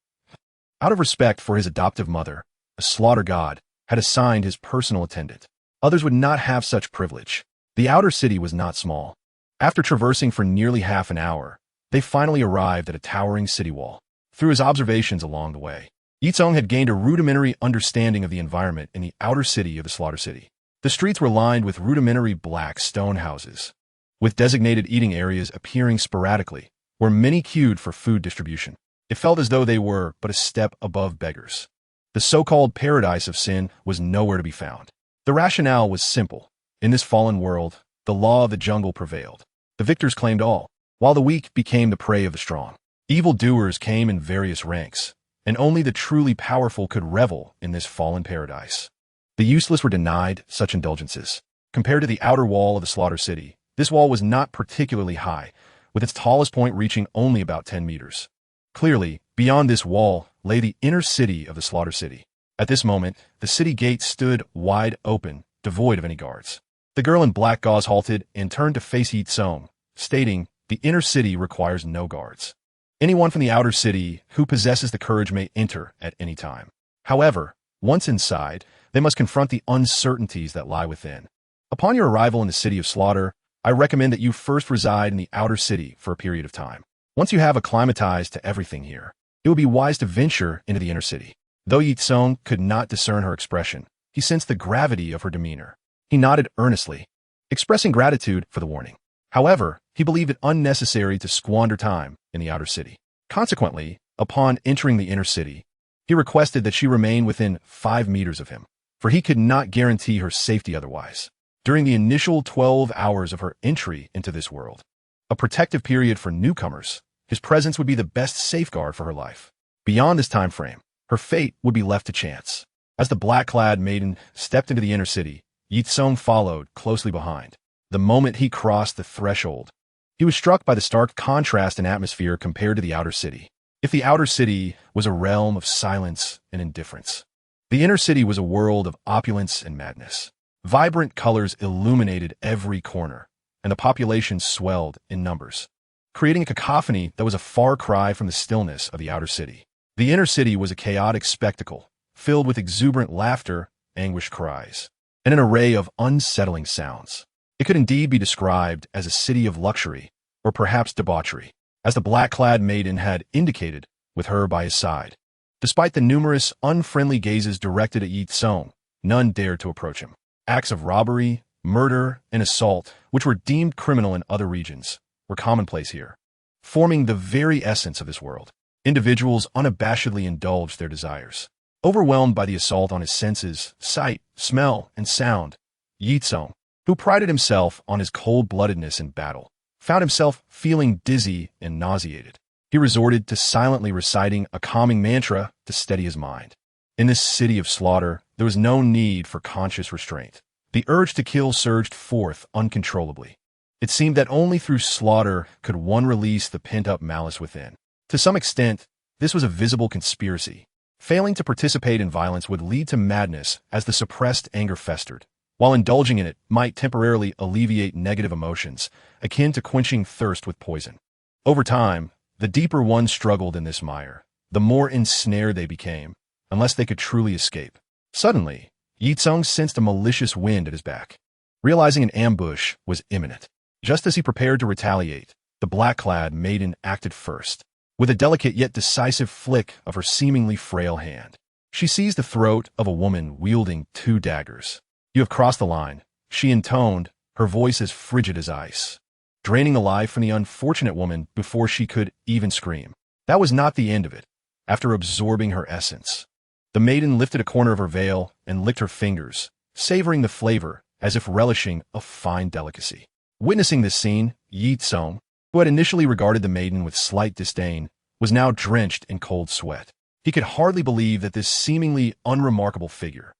Out of respect for his adoptive mother, a slaughter god had assigned his personal attendant. Others would not have such privilege. The outer city was not small. After traversing for nearly half an hour, they finally arrived at a towering city wall. Through his observations along the way, Ye Cong had gained a rudimentary understanding of the environment in the outer city of the Slaughter City. The streets were lined with rudimentary black stone houses, with designated eating areas appearing sporadically, where many queued for food distribution. It felt as though they were but a step above beggars. The so-called paradise of sin was nowhere to be found. The rationale was simple. In this fallen world, the law of the jungle prevailed. The victors claimed all, while the weak became the prey of the strong. Evil doers came in various ranks, and only the truly powerful could revel in this fallen paradise. The useless were denied such indulgences. Compared to the outer wall of the Slaughter City, this wall was not particularly high, with its tallest point reaching only about 10 meters. Clearly, beyond this wall lay the inner city of the Slaughter City. At this moment, the city gate stood wide open, devoid of any guards. The girl in black gauze halted and turned to face Ye Cong, stating, "The inner city requires no guards. Anyone from the outer city who possesses the courage may enter at any time. However, once inside, they must confront the uncertainties that lie within. Upon your arrival in the city of slaughter, I recommend that you first reside in the outer city for a period of time. Once you have acclimatized to everything here, it would be wise to venture into the inner city." Though Ye Cong could not discern her expression, he sensed the gravity of her demeanor. He nodded earnestly, expressing gratitude for the warning. However, he believed it unnecessary to squander time in the outer city. Consequently, upon entering the inner city, he requested that she remain within 5 meters of him, for he could not guarantee her safety otherwise. During the initial 12 hours of her entry into this world, a protective period for newcomers, his presence would be the best safeguard for her life. Beyond this time frame, her fate would be left to chance. As the black-clad maiden stepped into the inner city, Ye Cong followed closely behind. The moment he crossed the threshold, he was struck by the stark contrast in atmosphere compared to the outer city. If the outer city was a realm of silence and indifference, the inner city was a world of opulence and madness. Vibrant colors illuminated every corner, and the population swelled in numbers, creating a cacophony that was a far cry from the stillness of the outer city. The inner city was a chaotic spectacle, filled with exuberant laughter, anguished cries, and an array of unsettling sounds. It could indeed be described as a city of luxury, or perhaps debauchery, as the black-clad maiden had indicated, with her by his side. Despite the numerous unfriendly gazes directed at Ye Cong, none dared to approach him. Acts of robbery, murder, and assault, which were deemed criminal in other regions, were commonplace here, forming the very essence of this world. Individuals unabashedly indulged their desires. Overwhelmed by the assault on his senses, sight, smell, and sound, Ye Cong, who prided himself on his cold-bloodedness in battle, found himself feeling dizzy and nauseated. He resorted to silently reciting a calming mantra to steady his mind. In this city of slaughter, there was no need for conscious restraint. The urge to kill surged forth uncontrollably. It seemed that only through slaughter could one release the pent-up malice within. To some extent, this was a visible conspiracy. Failing to participate in violence would lead to madness as the suppressed anger festered, while indulging in it might temporarily alleviate negative emotions, akin to quenching thirst with poison. Over time, the deeper one struggled in this mire, the more ensnared they became, unless they could truly escape. Suddenly, Ye Cong sensed a malicious wind at his back. Realizing an ambush was imminent, just as he prepared to retaliate, the black-clad maiden acted first. With a delicate yet decisive flick of her seemingly frail hand, she seized the throat of a woman wielding 2 daggers. "You have crossed the line," she intoned, her voice as frigid as ice, draining the life from the unfortunate woman before she could even scream. That was not the end of it. After absorbing her essence, the maiden lifted a corner of her veil and licked her fingers, savoring the flavor as if relishing a fine delicacy. Witnessing this scene, Ye Cong, who had initially regarded the maiden with slight disdain, was now drenched in cold sweat. He could hardly believe that this seemingly unremarkable figure,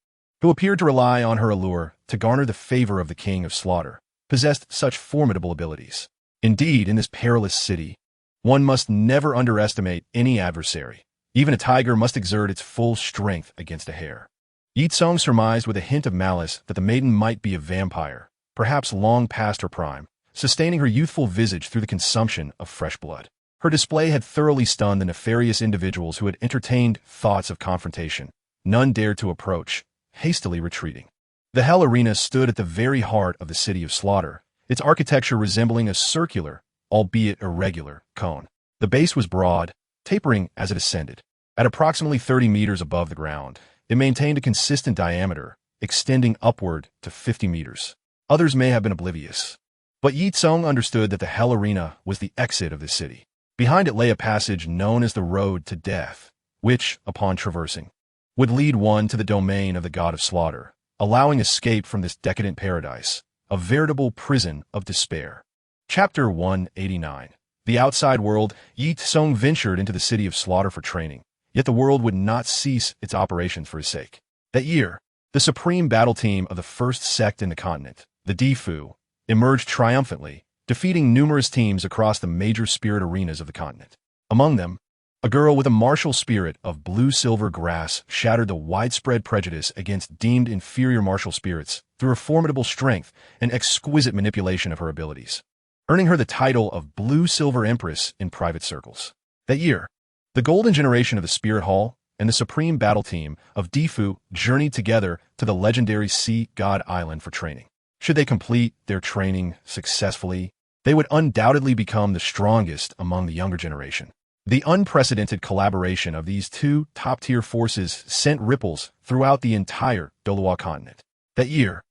who appeared to rely on her allure to garner the favor of the king of slaughter, possessed such formidable abilities. Indeed, in this perilous city, one must never underestimate any adversary. Even a tiger must exert its full strength against a hare. Ye Cong surmised with a hint of malice that the maiden might be a vampire, perhaps long past her prime, sustaining her youthful visage through the consumption of fresh blood. Her display had thoroughly stunned the nefarious individuals who had entertained thoughts of confrontation. None dared to approach, hastily retreating. The Hell Arena stood at the very heart of the city of slaughter, its architecture resembling a circular, albeit irregular, cone. The base was broad, tapering as it ascended. At approximately 30 meters above the ground, it maintained a consistent diameter, extending upward to 50 meters. Others may have been oblivious, but Ye Cong understood that the Hell Arena was the exit of the city. Behind it lay a passage known as the Road to Death, which, upon traversing, would lead one to the domain of the god of slaughter, allowing escape from this decadent paradise, a veritable prison of despair. Chapter 189. The outside world. Ye Cong ventured into the city of slaughter for training, yet the world would not cease its operations for his sake. That year, the supreme battle team of the first sect in the continent, the Difu, emerged triumphantly, defeating numerous teams across the major spirit arenas of the continent. Among them, a girl with a martial spirit of blue-silver grass shattered the widespread prejudice against deemed inferior martial spirits through her formidable strength and exquisite manipulation of her abilities, earning her the title of Blue-Silver Empress in private circles. That year, the Golden Generation of the Spirit Hall and the Supreme Battle Team of Difu journeyed together to the legendary Sea God Island for training. Should they complete their training successfully, they would undoubtedly become the strongest among the younger generation. The unprecedented collaboration of these two top-tier forces sent ripples throughout the entire Douluo Continent. That year,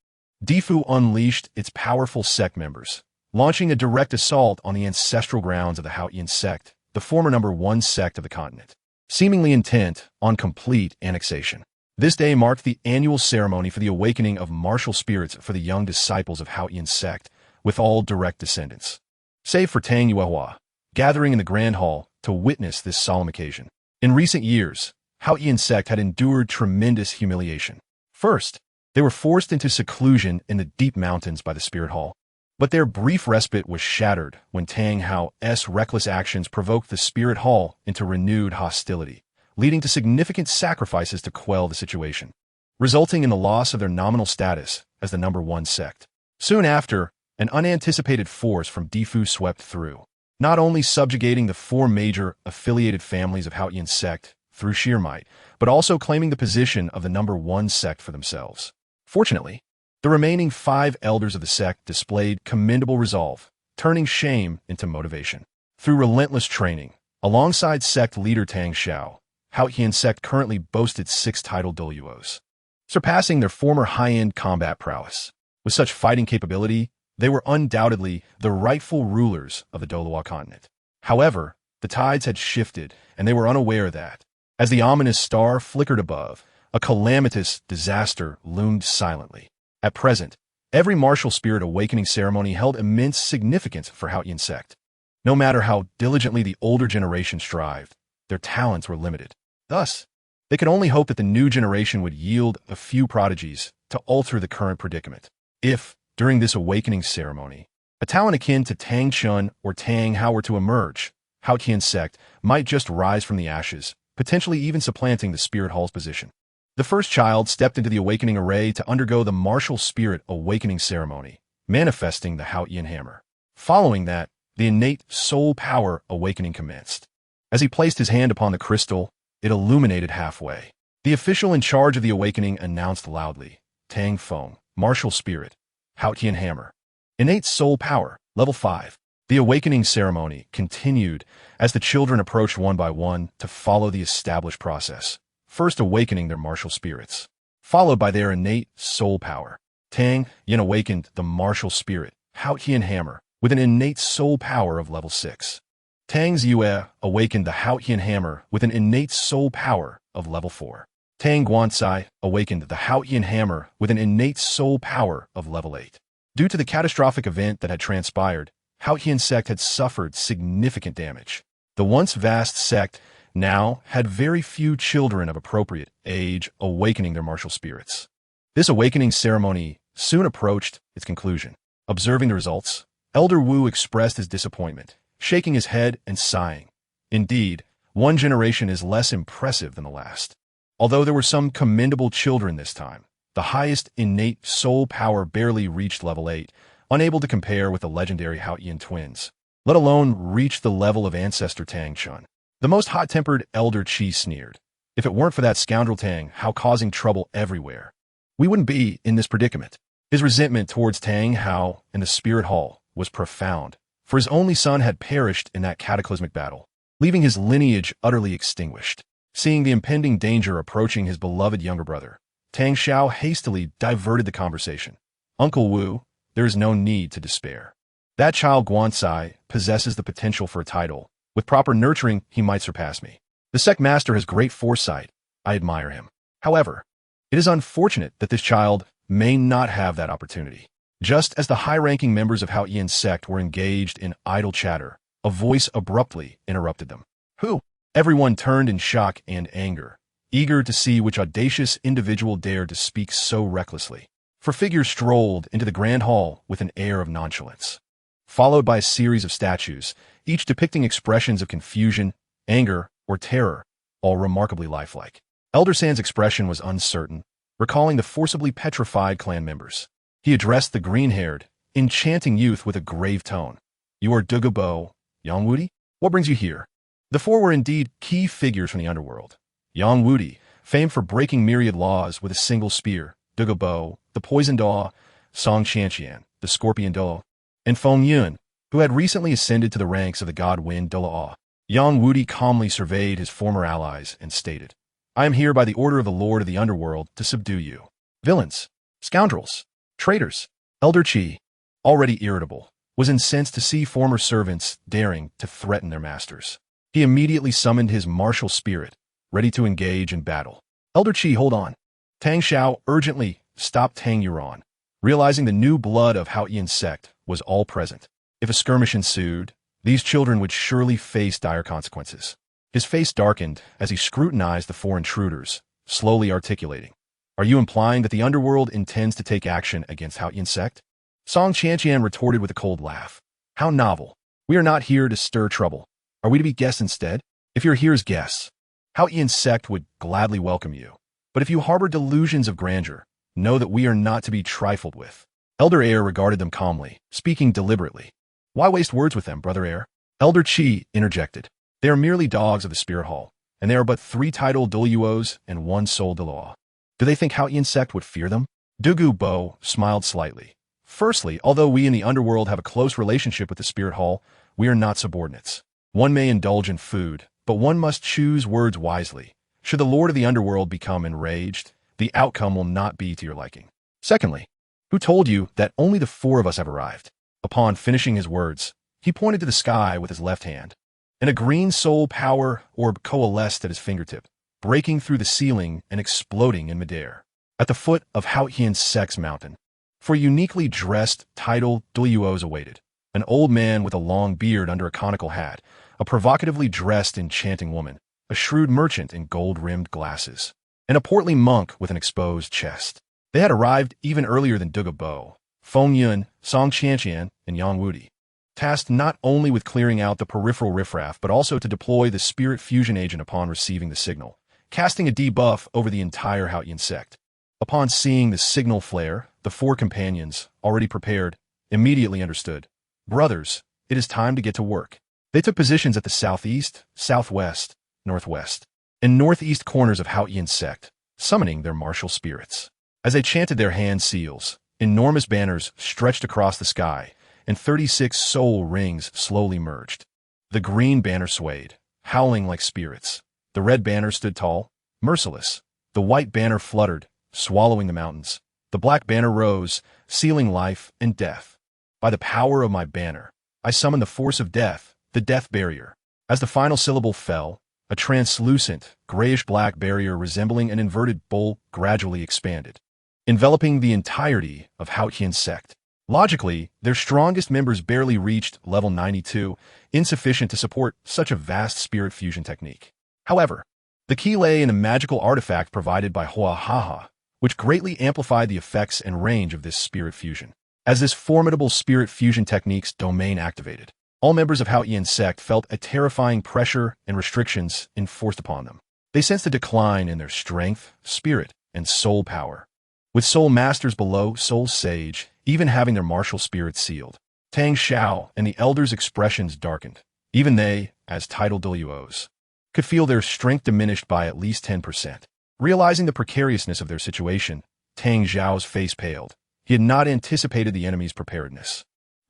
Difu unleashed its powerful sect members, launching a direct assault on the ancestral grounds of the Haotian Sect, the former #1 sect of the continent, seemingly intent on complete annexation. This day marked the annual ceremony for the awakening of martial spirits for the young disciples of Haotian Sect, with all direct descendants, save for Tang Yuehua, gathering in the Grand Hall to witness this solemn occasion. In recent years, Haotian Sect had endured tremendous humiliation. First, they were forced into seclusion in the deep mountains by the Spirit Hall. But their brief respite was shattered when Tang Hao's reckless actions provoked the Spirit Hall into renewed hostility, leading to significant sacrifices to quell the situation, resulting in the loss of their nominal status as the #1 sect. Soon after, an unanticipated force from Defu swept through, not only subjugating the 4 major affiliated families of Haotian sect through sheer might, but also claiming the position of the #1 sect for themselves. Fortunately, the remaining 5 elders of the sect displayed commendable resolve, turning shame into motivation. Through relentless training, alongside sect leader Tang Xiao, Haotian sect currently boasted 6 titled Douluos, surpassing their former high-end combat prowess. With such fighting capability, they were undoubtedly the rightful rulers of the Douluo Continent. However, the tides had shifted, and they were unaware that, as the ominous star flickered above, a calamitous disaster loomed silently. At present, every martial spirit awakening ceremony held immense significance for Haotian sect. No matter how diligently the older generation strived, their talents were limited. Thus, they could only hope that the new generation would yield a few prodigies to alter the current predicament. If, during this awakening ceremony, a talent akin to Tang Chun or Tang Hao were to emerge, Haotian sect might just rise from the ashes, potentially even supplanting the Spirit Hall's position. The first child stepped into the awakening array to undergo the martial spirit awakening ceremony, manifesting the Haotian Hammer. Following that, the innate soul power awakening commenced. As he placed his hand upon the crystal, it illuminated halfway. The official in charge of the awakening announced loudly, Tang Feng, martial spirit, Haotian Hammer, innate soul power, level 5. The awakening ceremony continued as the children approached one by one to follow the established process, first awakening their martial spirits, followed by their innate soul power. Tang Yin awakened the martial spirit, Haotian Hammer, with an innate soul power of level 6. Tang Ziyue awakened the Haotian Hammer with an innate soul power of level 4. Tang Guancai awakened the Haotian Hammer with an innate soul power of level 8. Due to the catastrophic event that had transpired, Haotian sect had suffered significant damage. The once vast sect now had very few children of appropriate age awakening their martial spirits. This awakening ceremony soon approached its conclusion. Observing the results, Elder Wu expressed his disappointment, shaking his head and sighing. Indeed, one generation is less impressive than the last. Although there were some commendable children this time, the highest innate soul power barely reached level 8, unable to compare with the legendary Haotian twins, let alone reach the level of ancestor Tang Chun. The most hot-tempered Elder Qi sneered. If it weren't for that scoundrel Tang Hao causing trouble everywhere, we wouldn't be in this predicament. His resentment towards Tang Hao and the Spirit Hall was profound, for his only son had perished in that cataclysmic battle, leaving his lineage utterly extinguished. Seeing the impending danger approaching his beloved younger brother, Tang Xiao hastily diverted the conversation. Uncle Wu, there is no need to despair. That child Guancai possesses the potential for a title. With proper nurturing, he might surpass me. The sect master has great foresight. I admire him. However, it is unfortunate that this child may not have that opportunity. Just as the high-ranking members of Haotian sect were engaged in idle chatter, a voice abruptly interrupted them. Who? Everyone turned in shock and anger, eager to see which audacious individual dared to speak so recklessly. For figures strolled into the grand hall with an air of nonchalance, followed by a series of statues, each depicting expressions of confusion, anger, or terror, all remarkably lifelike. Elder San's expression was uncertain, recalling the forcibly petrified clan members. He addressed the green-haired, enchanting youth with a grave tone. You are Dugabo, Yangwudi? What brings you here? The 4 were indeed key figures from the underworld. Yang Wudi, famed for breaking myriad laws with a single spear, Dugabo, the poisoned awe, Song Qianqian, the scorpion Dou, and Feng Yun, who had recently ascended to the ranks of the god wind Douluo. Yang Wudi calmly surveyed his former allies and stated, I am here by the order of the Lord of the Underworld to subdue you. Villains, scoundrels, traitors. Elder Qi, already irritable, was incensed to see former servants daring to threaten their masters. He immediately summoned his martial spirit, ready to engage in battle. Elder Qi, hold on. Tang Xiao urgently stopped Tang Yuan, realizing the new blood of Haotian sect was all present. If a skirmish ensued, these children would surely face dire consequences. His face darkened as he scrutinized the 4 intruders, slowly articulating, Are you implying that the underworld intends to take action against Haotian sect? Song Chantian retorted with a cold laugh. How novel. We are not here to stir trouble. Are we to be guests instead? If you're here as guests, Haotian Sect would gladly welcome you. But if you harbor delusions of grandeur, know that we are not to be trifled with. Elder Air regarded them calmly, speaking deliberately. Why waste words with them, Brother Air? Elder Chi interjected. They are merely dogs of the Spirit Hall, and there are but 3 titled Douluos and 1 Soul-Subduing. Do they think Haotian Sect would fear them? Dugu Bo smiled slightly. Firstly, although we in the underworld have a close relationship with the Spirit Hall, we are not subordinates. One may indulge in food, but one must choose words wisely. Should the Lord of the Underworld become enraged, the outcome will not be to your liking. Secondly, who told you that only the 4 of us have arrived? Upon finishing his words, he pointed to the sky with his left hand, and a green soul power orb coalesced at his fingertip, breaking through the ceiling and exploding in midair. At the foot of Haotian Sect's mountain, for uniquely dressed titled Douluos awaited, an old man with a long beard under a conical hat, a provocatively dressed enchanting woman, a shrewd merchant in gold-rimmed glasses, and a portly monk with an exposed chest. They had arrived even earlier than Dugu Bo, Feng Yun, Song Chantian, and Yang Wudi, tasked not only with clearing out the peripheral riffraff but also to deploy the spirit fusion agent upon receiving the signal, casting a debuff over the entire Haotian Sect. Upon seeing the signal flare, the 4 companions, already prepared, immediately understood. Brothers, it is time to get to work. They took positions at the southeast, southwest, northwest, and northeast corners of Haotian Sect, summoning their martial spirits. As they chanted their hand seals, enormous banners stretched across the sky, and 36 soul rings slowly merged. The green banner swayed, howling like spirits. The red banner stood tall, merciless. The white banner fluttered, swallowing the mountains. The black banner rose, sealing life and death. By the power of my banner, I summon the force of death, the death barrier. As the final syllable fell, a translucent, grayish-black barrier resembling an inverted bowl gradually expanded, enveloping the entirety of Haotian Sect. Logically, their strongest members barely reached level 92, insufficient to support such a vast spirit fusion technique. However, the key lay in a magical artifact provided by Hoa Haha, which greatly amplified the effects and range of this spirit fusion. As this formidable spirit fusion technique's domain activated, all members of Haotian Sect felt a terrifying pressure and restrictions enforced upon them. They sensed a decline in their strength, spirit, and soul power. With soul masters below Soul Sage, even having their martial spirits sealed, Tang Xiao and the elders' expressions darkened. Even they, as titled Douluos, could feel their strength diminished by at least 10%. Realizing the precariousness of their situation, Tang Xiao's face paled. He had not anticipated the enemy's preparedness.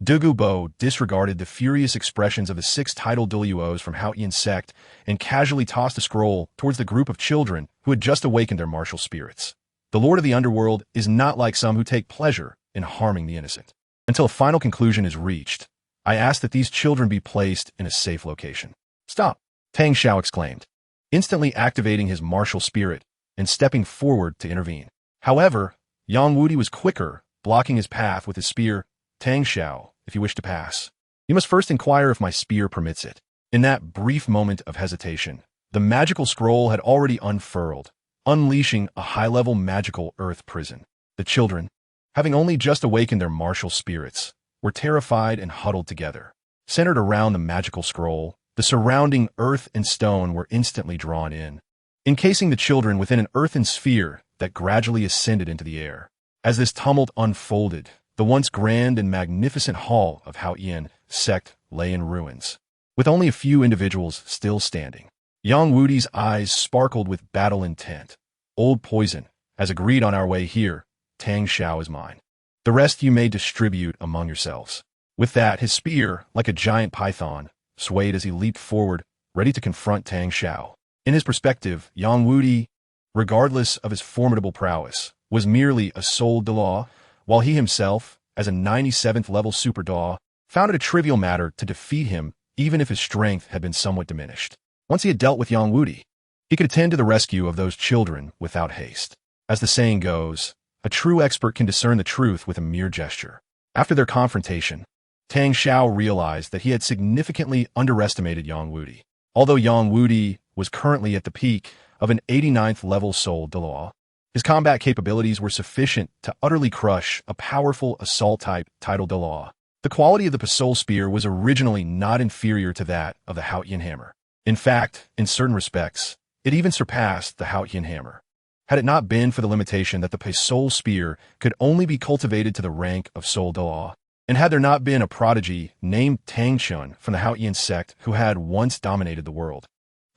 Dugu Bo disregarded the furious expressions of the 6 titled Douluos from Haotian Sect and casually tossed a scroll towards the group of children who had just awakened their martial spirits. The Lord of the Underworld is not like some who take pleasure in harming the innocent. Until a final conclusion is reached, I ask that these children be placed in a safe location. Stop, Tang Xiao exclaimed, instantly activating his martial spirit and stepping forward to intervene. However, Yang Wudi was quicker, blocking his path with his spear. Tang Xiao, if you wish to pass, you must first inquire if my spear permits it. In that brief moment of hesitation, the magical scroll had already unfurled, unleashing a high-level magical earth prison. The children, having only just awakened their martial spirits, were terrified and huddled together. Centered around the magical scroll, the surrounding earth and stone were instantly drawn in, encasing the children within an earthen sphere that gradually ascended into the air. As this tumult unfolded, the once grand and magnificent hall of Haotian Sect lay in ruins, with only a few individuals still standing. Yang Wudi's eyes sparkled with battle intent. Old poison, as agreed on our way here, Tang Xiao is mine. The rest you may distribute among yourselves. With that, his spear, like a giant python, swayed as he leaped forward, ready to confront Tang Xiao. In his perspective, Yang Wudi, regardless of his formidable prowess, was merely a Soul-Subduing, while he himself, as a 97th level Super Daw, found it a trivial matter to defeat him even if his strength had been somewhat diminished. Once he had dealt with Yang Wudi, he could attend to the rescue of those children without haste. As the saying goes, a true expert can discern the truth with a mere gesture. After their confrontation, Tang Xiao realized that he had significantly underestimated Yang Wudi. Although Yang Wudi was currently at the peak of an 89th level Soul-Subduing, His combat capabilities were sufficient to utterly crush a powerful assault-type title Douluo. The quality of the Soul Spear was originally not inferior to that of the Haotian Hammer. In fact, in certain respects, it even surpassed the Haotian Hammer. Had it not been for the limitation that the Soul Spear could only be cultivated to the rank of Soul Douluo, and had there not been a prodigy named Tang Sect from the Haotian Sect who had once dominated the world,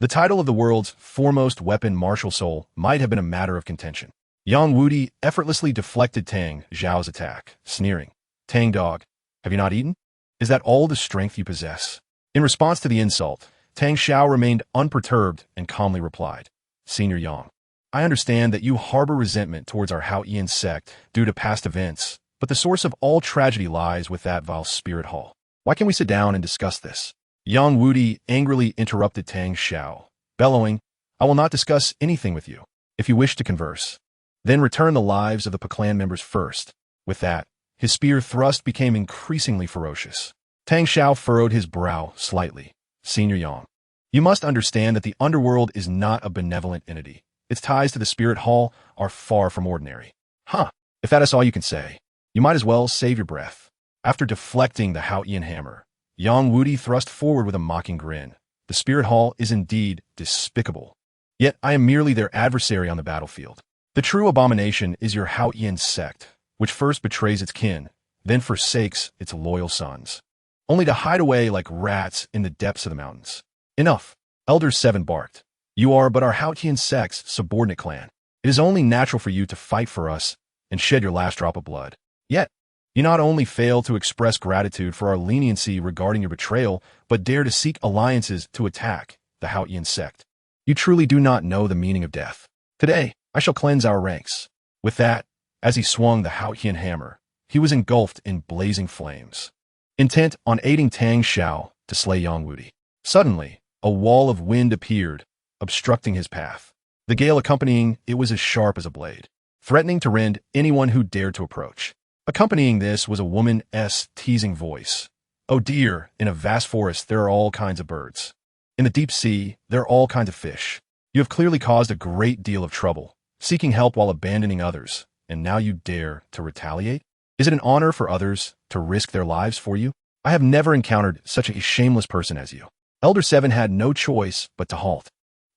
the title of the world's foremost weapon martial soul might have been a matter of contention. Yang Wudi effortlessly deflected Tang Zhao's attack, sneering, "Tang dog, have you not eaten? Is that all the strength you possess?" In response to the insult, Tang Xiao remained unperturbed and calmly replied, "Senior Yang, I understand that you harbor resentment towards our Haotian Sect due to past events, but the source of all tragedy lies with that vile spirit hall. Why can't we sit down and discuss this?" Yang Wudi angrily interrupted Tang Xiao, bellowing, "I will not discuss anything with you. If you wish to converse, then return the lives of the clan members first." With that, his spear thrust became increasingly ferocious. Tang Xiao furrowed his brow slightly. "Senior Yang, you must understand that the underworld is not a benevolent entity. Its ties to the spirit hall are far from ordinary." "Huh, if that is all you can say, you might as well save your breath." After deflecting the Haotian Hammer, Yang Wudi thrust forward with a mocking grin. "The spirit hall is indeed despicable. Yet I am merely their adversary on the battlefield. The true abomination is your Haotian Sect, which first betrays its kin, then forsakes its loyal sons, only to hide away like rats in the depths of the mountains." "Enough," Elder 7 barked. "You are but our Haotian Sect's subordinate clan. It is only natural for you to fight for us and shed your last drop of blood. Yet, you not only fail to express gratitude for our leniency regarding your betrayal, but dare to seek alliances to attack the Haotian Sect. You truly do not know the meaning of death. Today, I shall cleanse our ranks." With that, as he swung the Haotian Hammer, he was engulfed in blazing flames, intent on aiding Tang Xiao to slay Yang Wudi. Suddenly, a wall of wind appeared, obstructing his path. The gale accompanying it was as sharp as a blade, threatening to rend anyone who dared to approach. Accompanying this was a woman's teasing voice. "Oh dear, in a vast forest there are all kinds of birds. In the deep sea, there are all kinds of fish. You have clearly caused a great deal of trouble, seeking help while abandoning others, and now you dare to retaliate? Is it an honor for others to risk their lives for you? I have never encountered such a shameless person as you." Elder 7 had no choice but to halt.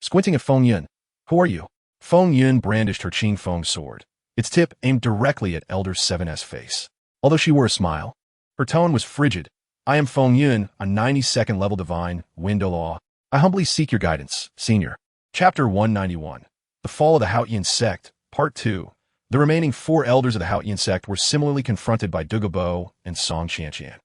Squinting at Feng Yun, "Who are you?" Feng Yun brandished her Qing Feng sword, its tip aimed directly at Elder 7's face. Although she wore a smile, her tone was frigid. "I am Feng Yun, a 92nd level divine, Wind Douluo. I humbly seek your guidance, Senior." Chapter 191. The Fall of the Haotian Sect, Part 2. The remaining 4 elders of the Haotian Sect were similarly confronted by Douluo and Song Qianqian.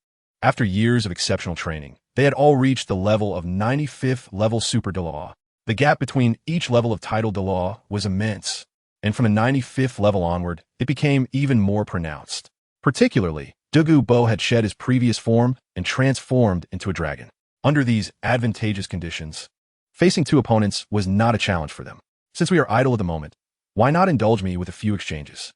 After years of exceptional training, they had all reached the level of 95th level Super Douluo. The gap between each level of title Douluo was immense, and from the 95th level onward, it became even more pronounced. Particularly, Douluo had shed his previous form and transformed into a dragon. Under these advantageous conditions, facing 2 opponents was not a challenge for them. "Since we are idle at the moment, why not indulge me with a few exchanges?"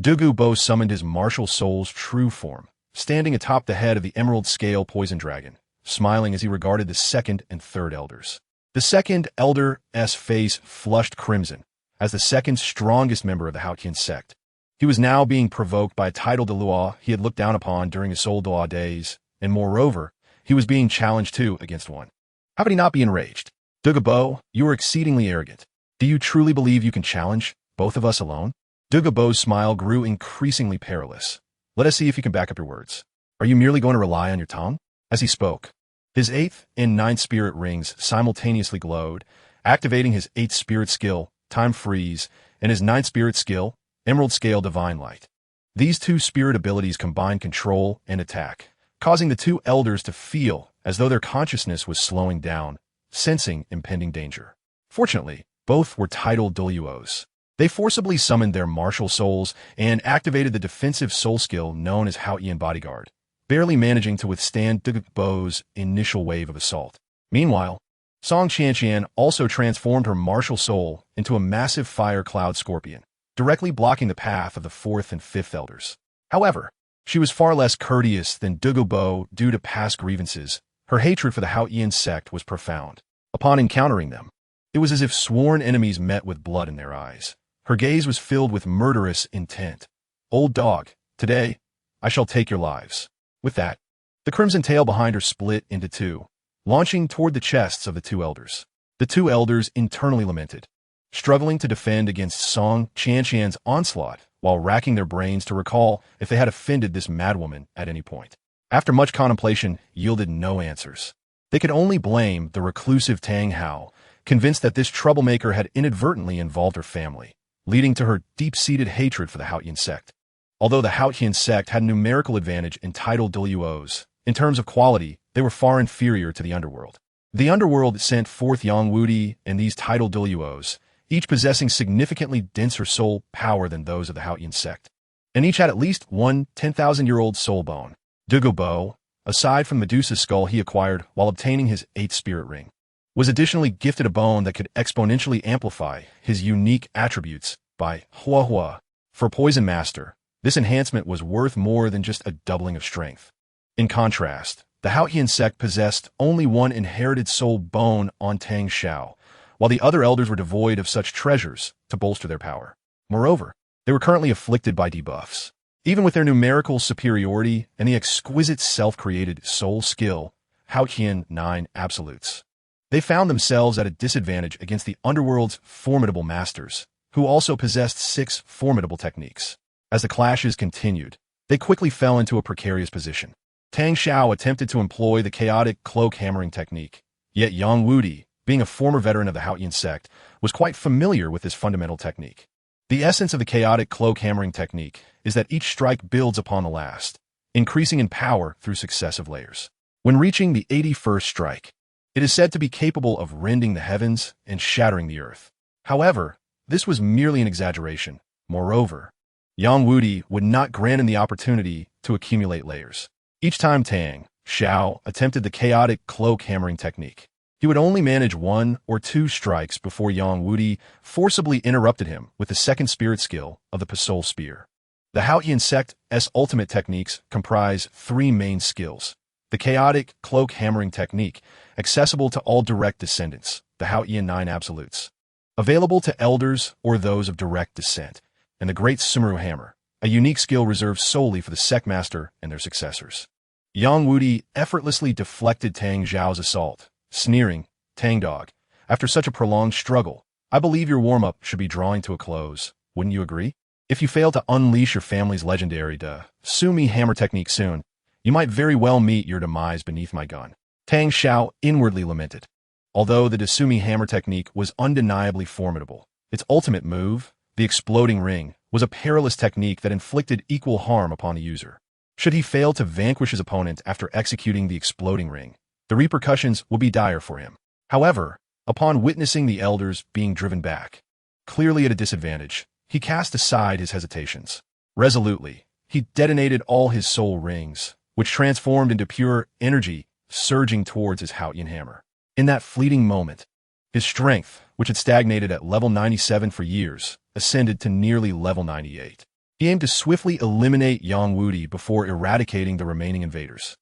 Douluo summoned his martial soul's true form, standing atop the head of the emerald scale poison dragon, smiling as he regarded the 2nd and 3rd elders. The 2nd elder's face flushed crimson, as the 2nd strongest member of the Haotian Sect. He was now being provoked by a title Douluo he had looked down upon during his Soul Douluo days, and moreover, he was being challenged 2 against 1. How could he not be enraged? "Douluo, you are exceedingly arrogant. Do you truly believe you can challenge both of us alone?" Douluo's smile grew increasingly perilous. "Let us see if you can back up your words. Are you merely going to rely on your tongue?" As he spoke, his 8th and 9th spirit rings simultaneously glowed, activating his 8th spirit skill, Time Freeze, and his 9th spirit skill, Emerald Scale Divine Light. These 2 spirit abilities combined control and attack, causing the 2 elders to feel as though their consciousness was slowing down, sensing impending danger. Fortunately, both were titled Douluos. They forcibly summoned their martial souls and activated the defensive soul skill known as Haotian Bodyguard, barely managing to withstand Douluo's initial wave of assault. Meanwhile, Song Qianqian also transformed her martial soul into a massive fire cloud scorpion, directly blocking the path of the 4th and 5th elders. However, she was far less courteous than Douluo due to past grievances. Her hatred for the Haotian Sect was profound. Upon encountering them, it was as if sworn enemies met with blood in their eyes. Her gaze was filled with murderous intent. "Old dog, today, I shall take your lives." With that, the crimson tail behind her split into two, launching toward the chests of the two elders. The two elders internally lamented, struggling to defend against Song Qianqian's onslaught while racking their brains to recall if they had offended this madwoman at any point. After much contemplation yielded no answers. They could only blame the reclusive Tang Hao, convinced that this troublemaker had inadvertently involved her family, leading to her deep-seated hatred for the Haotian Sect. Although the Haotian Sect had a numerical advantage in tidal Douluos, in terms of quality, they were far inferior to the underworld. The underworld sent forth Yang Wudi and these tidal Douluos, each possessing significantly denser soul power than those of the Haotian Sect, and each had at least one 10,000-year-old soul bone. Dugo, aside from Medusa's skull he acquired while obtaining his 8th spirit ring, was additionally gifted a bone that could exponentially amplify his unique attributes by Hua. For Poison Master, this enhancement was worth more than just a doubling of strength. In contrast, the Haotian Sect possessed only one inherited soul bone on Tang Shao, while the other elders were devoid of such treasures to bolster their power. Moreover, they were currently afflicted by debuffs. Even with their numerical superiority and the exquisite self-created soul skill, Haotian 9 absolutes, they found themselves at a disadvantage against the underworld's formidable masters, who also possessed 6 formidable techniques. As the clashes continued, they quickly fell into a precarious position. Tang Shao attempted to employ the chaotic cloak hammering technique, yet Yang Wudi, being a former veteran of the Haotian Sect, was quite familiar with this fundamental technique. The essence of the chaotic cloak hammering technique is that each strike builds upon the last, increasing in power through successive layers. When reaching the 81st strike, it is said to be capable of rending the heavens and shattering the earth. However, this was merely an exaggeration. Moreover, Yang Wudi would not grant him the opportunity to accumulate layers. Each time Tang Shao attempted the chaotic cloak hammering technique, he would only manage 1 or 2 strikes before Yang Wudi forcibly interrupted him with the 2nd spirit skill of the Pasol Spear. The Haotian Sect's ultimate techniques comprise 3 main skills. The chaotic cloak hammering technique, accessible to all direct descendants, the Haotian 9 absolutes, available to elders or those of direct descent, and the Great Sumeru Hammer, a unique skill reserved solely for the sect master and their successors. Yang Wudi effortlessly deflected Tang Zhao's assault, sneering, "Tang Dog, after such a prolonged struggle, I believe your warm-up should be drawing to a close. Wouldn't you agree? If you fail to unleash your family's legendary Sumi hammer technique soon, you might very well meet your demise beneath my gun." Tang Shao inwardly lamented. Although the Sumi hammer technique was undeniably formidable, its ultimate move, the exploding ring, was a perilous technique that inflicted equal harm upon the user. Should he fail to vanquish his opponent after executing the exploding ring, the repercussions will be dire for him. However, upon witnessing the elders being driven back, clearly at a disadvantage, he cast aside his hesitations. Resolutely, he detonated all his soul rings, which transformed into pure energy, surging towards his Haotian hammer. In that fleeting moment, his strength, which had stagnated at level 97 for years, ascended to nearly level 98. He aimed to swiftly eliminate Yang Wudi before eradicating the remaining invaders.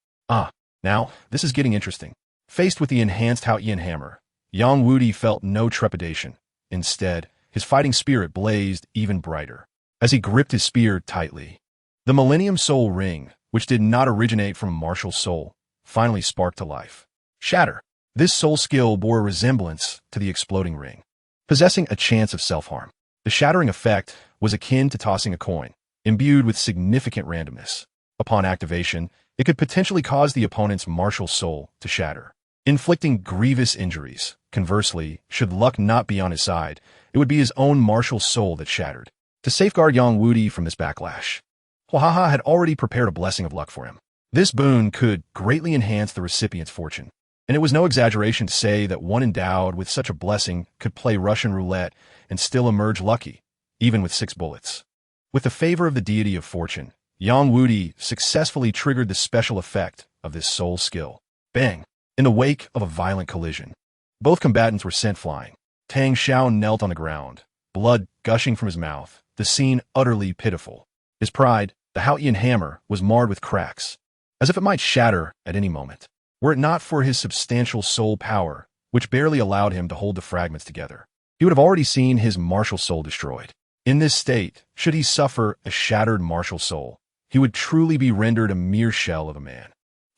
Now, this is getting interesting. Faced with the enhanced Haotian hammer, Yang Wudi felt no trepidation. Instead, his fighting spirit blazed even brighter as he gripped his spear tightly. The Millennium Soul Ring, which did not originate from martial soul, finally sparked to life. Shatter. This soul skill bore a resemblance to the exploding ring, possessing a chance of self-harm. The shattering effect was akin to tossing a coin, imbued with significant randomness. Upon activation, it could potentially cause the opponent's martial soul to shatter, inflicting grievous injuries. Conversely, should luck not be on his side, it would be his own martial soul that shattered. To safeguard Yang Wudi from this backlash, Huahaha had already prepared a blessing of luck for him. This boon could greatly enhance the recipient's fortune, and it was no exaggeration to say that one endowed with such a blessing could play Russian roulette and still emerge lucky, even with 6 bullets. With the favor of the deity of fortune, Yang Wudi successfully triggered the special effect of this soul skill. Bang! In the wake of a violent collision, both combatants were sent flying. Tang Shao knelt on the ground, blood gushing from his mouth, the scene utterly pitiful. His pride, the Haotian hammer, was marred with cracks, as if it might shatter at any moment, were it not for his substantial soul power, which barely allowed him to hold the fragments together. He would have already seen his martial soul destroyed. In this state, should he suffer a shattered martial soul, he would truly be rendered a mere shell of a man.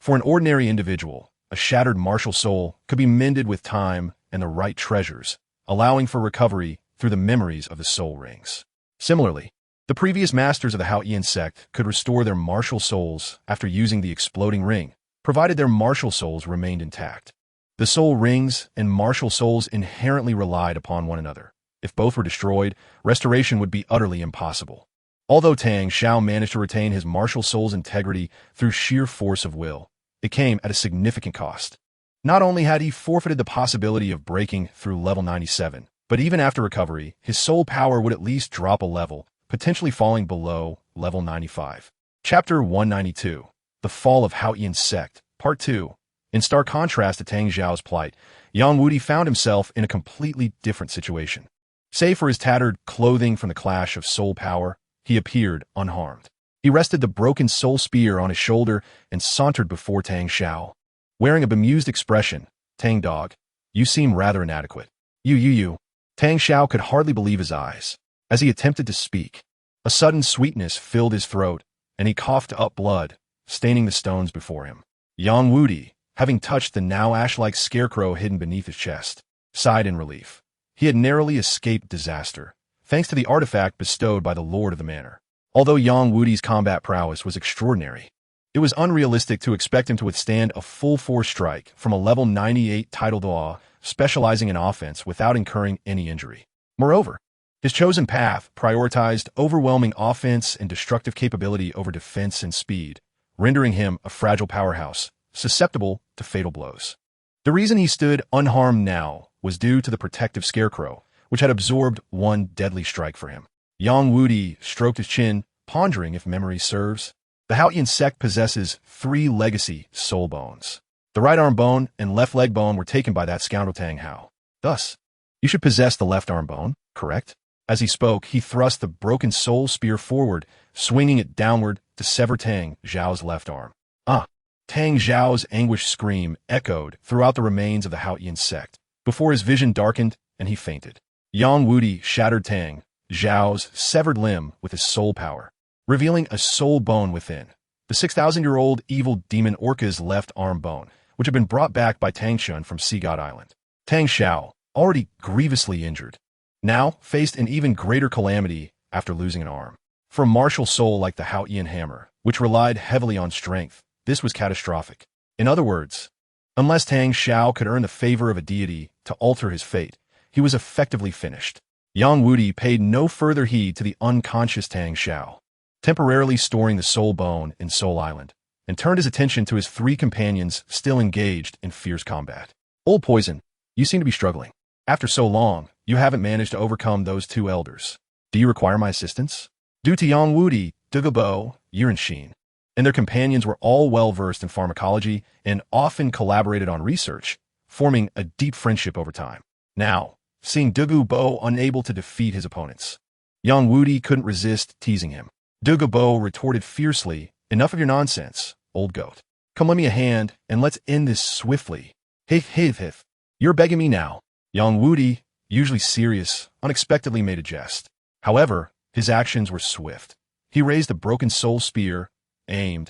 For an ordinary individual, a shattered martial soul could be mended with time and the right treasures, allowing for recovery through the memories of the soul rings. Similarly, the previous masters of the Haotian Sect could restore their martial souls after using the exploding ring, provided their martial souls remained intact. The soul rings and martial souls inherently relied upon one another. If both were destroyed, restoration would be utterly impossible. Although Tang Xiao managed to retain his martial soul's integrity through sheer force of will, it came at a significant cost. Not only had he forfeited the possibility of breaking through level 97, but even after recovery, his soul power would at least drop a level, potentially falling below level 95. Chapter 192, The Fall of Haotian Sect, Part 2. In stark contrast to Tang Xiao's plight, Yang Wudi found himself in a completely different situation. Save for his tattered clothing from the clash of soul power, he appeared unharmed. He rested the broken soul spear on his shoulder and sauntered before Tang Xiao. Wearing a bemused expression, "Tang dog, you seem rather inadequate." You. Tang Xiao could hardly believe his eyes. As he attempted to speak, a sudden sweetness filled his throat, and he coughed up blood, staining the stones before him. Yang Wudi, having touched the now ash-like scarecrow hidden beneath his chest, sighed in relief. He had narrowly escaped disaster, thanks to the artifact bestowed by the lord of the manor. Although Yang Wudi's combat prowess was extraordinary, it was unrealistic to expect him to withstand a full-force strike from a level 98 title Douluo, specializing in offense without incurring any injury. Moreover, his chosen path prioritized overwhelming offense and destructive capability over defense and speed, rendering him a fragile powerhouse, susceptible to fatal blows. The reason he stood unharmed now was due to the protective scarecrow, which had absorbed one deadly strike for him. Yang Wudi stroked his chin, pondering if memory serves. The Haotian Sect possesses 3 legacy soul bones. The right arm bone and left leg bone were taken by that scoundrel Tang Hao. Thus, you should possess the left arm bone, correct? As he spoke, he thrust the broken soul spear forward, swinging it downward to sever Tang Xiao's left arm. Tang Xiao's anguished scream echoed throughout the remains of the Haotian Sect, before his vision darkened and he fainted. Yang Wudi shattered Tang Xiao's severed limb with his soul power, revealing a soul bone within, the 6,000-year-old evil demon Orca's left arm bone, which had been brought back by Tang Shun from Sea God Island. Tang Xiao, already grievously injured, now faced an even greater calamity after losing an arm. For a martial soul like the Haotian Hammer, which relied heavily on strength, this was catastrophic. In other words, unless Tang Xiao could earn the favor of a deity to alter his fate, he was effectively finished. Yang Wudi paid no further heed to the unconscious Tang Xiao, temporarily storing the soul bone in Soul Island, and turned his attention to his 3 companions still engaged in fierce combat. Old Poison, you seem to be struggling. After so long, you haven't managed to overcome those 2 elders. Do you require my assistance? Due to Yang Wudi, Douluo, Yunshin, and their companions were all well-versed in pharmacology and often collaborated on research, forming a deep friendship over time. Now, seeing Douluo unable to defeat his opponents, Yang Wudi couldn't resist teasing him. Douluo retorted fiercely, "Enough of your nonsense, old goat. Come lend me a hand, and let's end this swiftly." Hif. You're begging me now. Yang Wudi, usually serious, unexpectedly made a jest. However, his actions were swift. He raised the broken soul spear, aimed,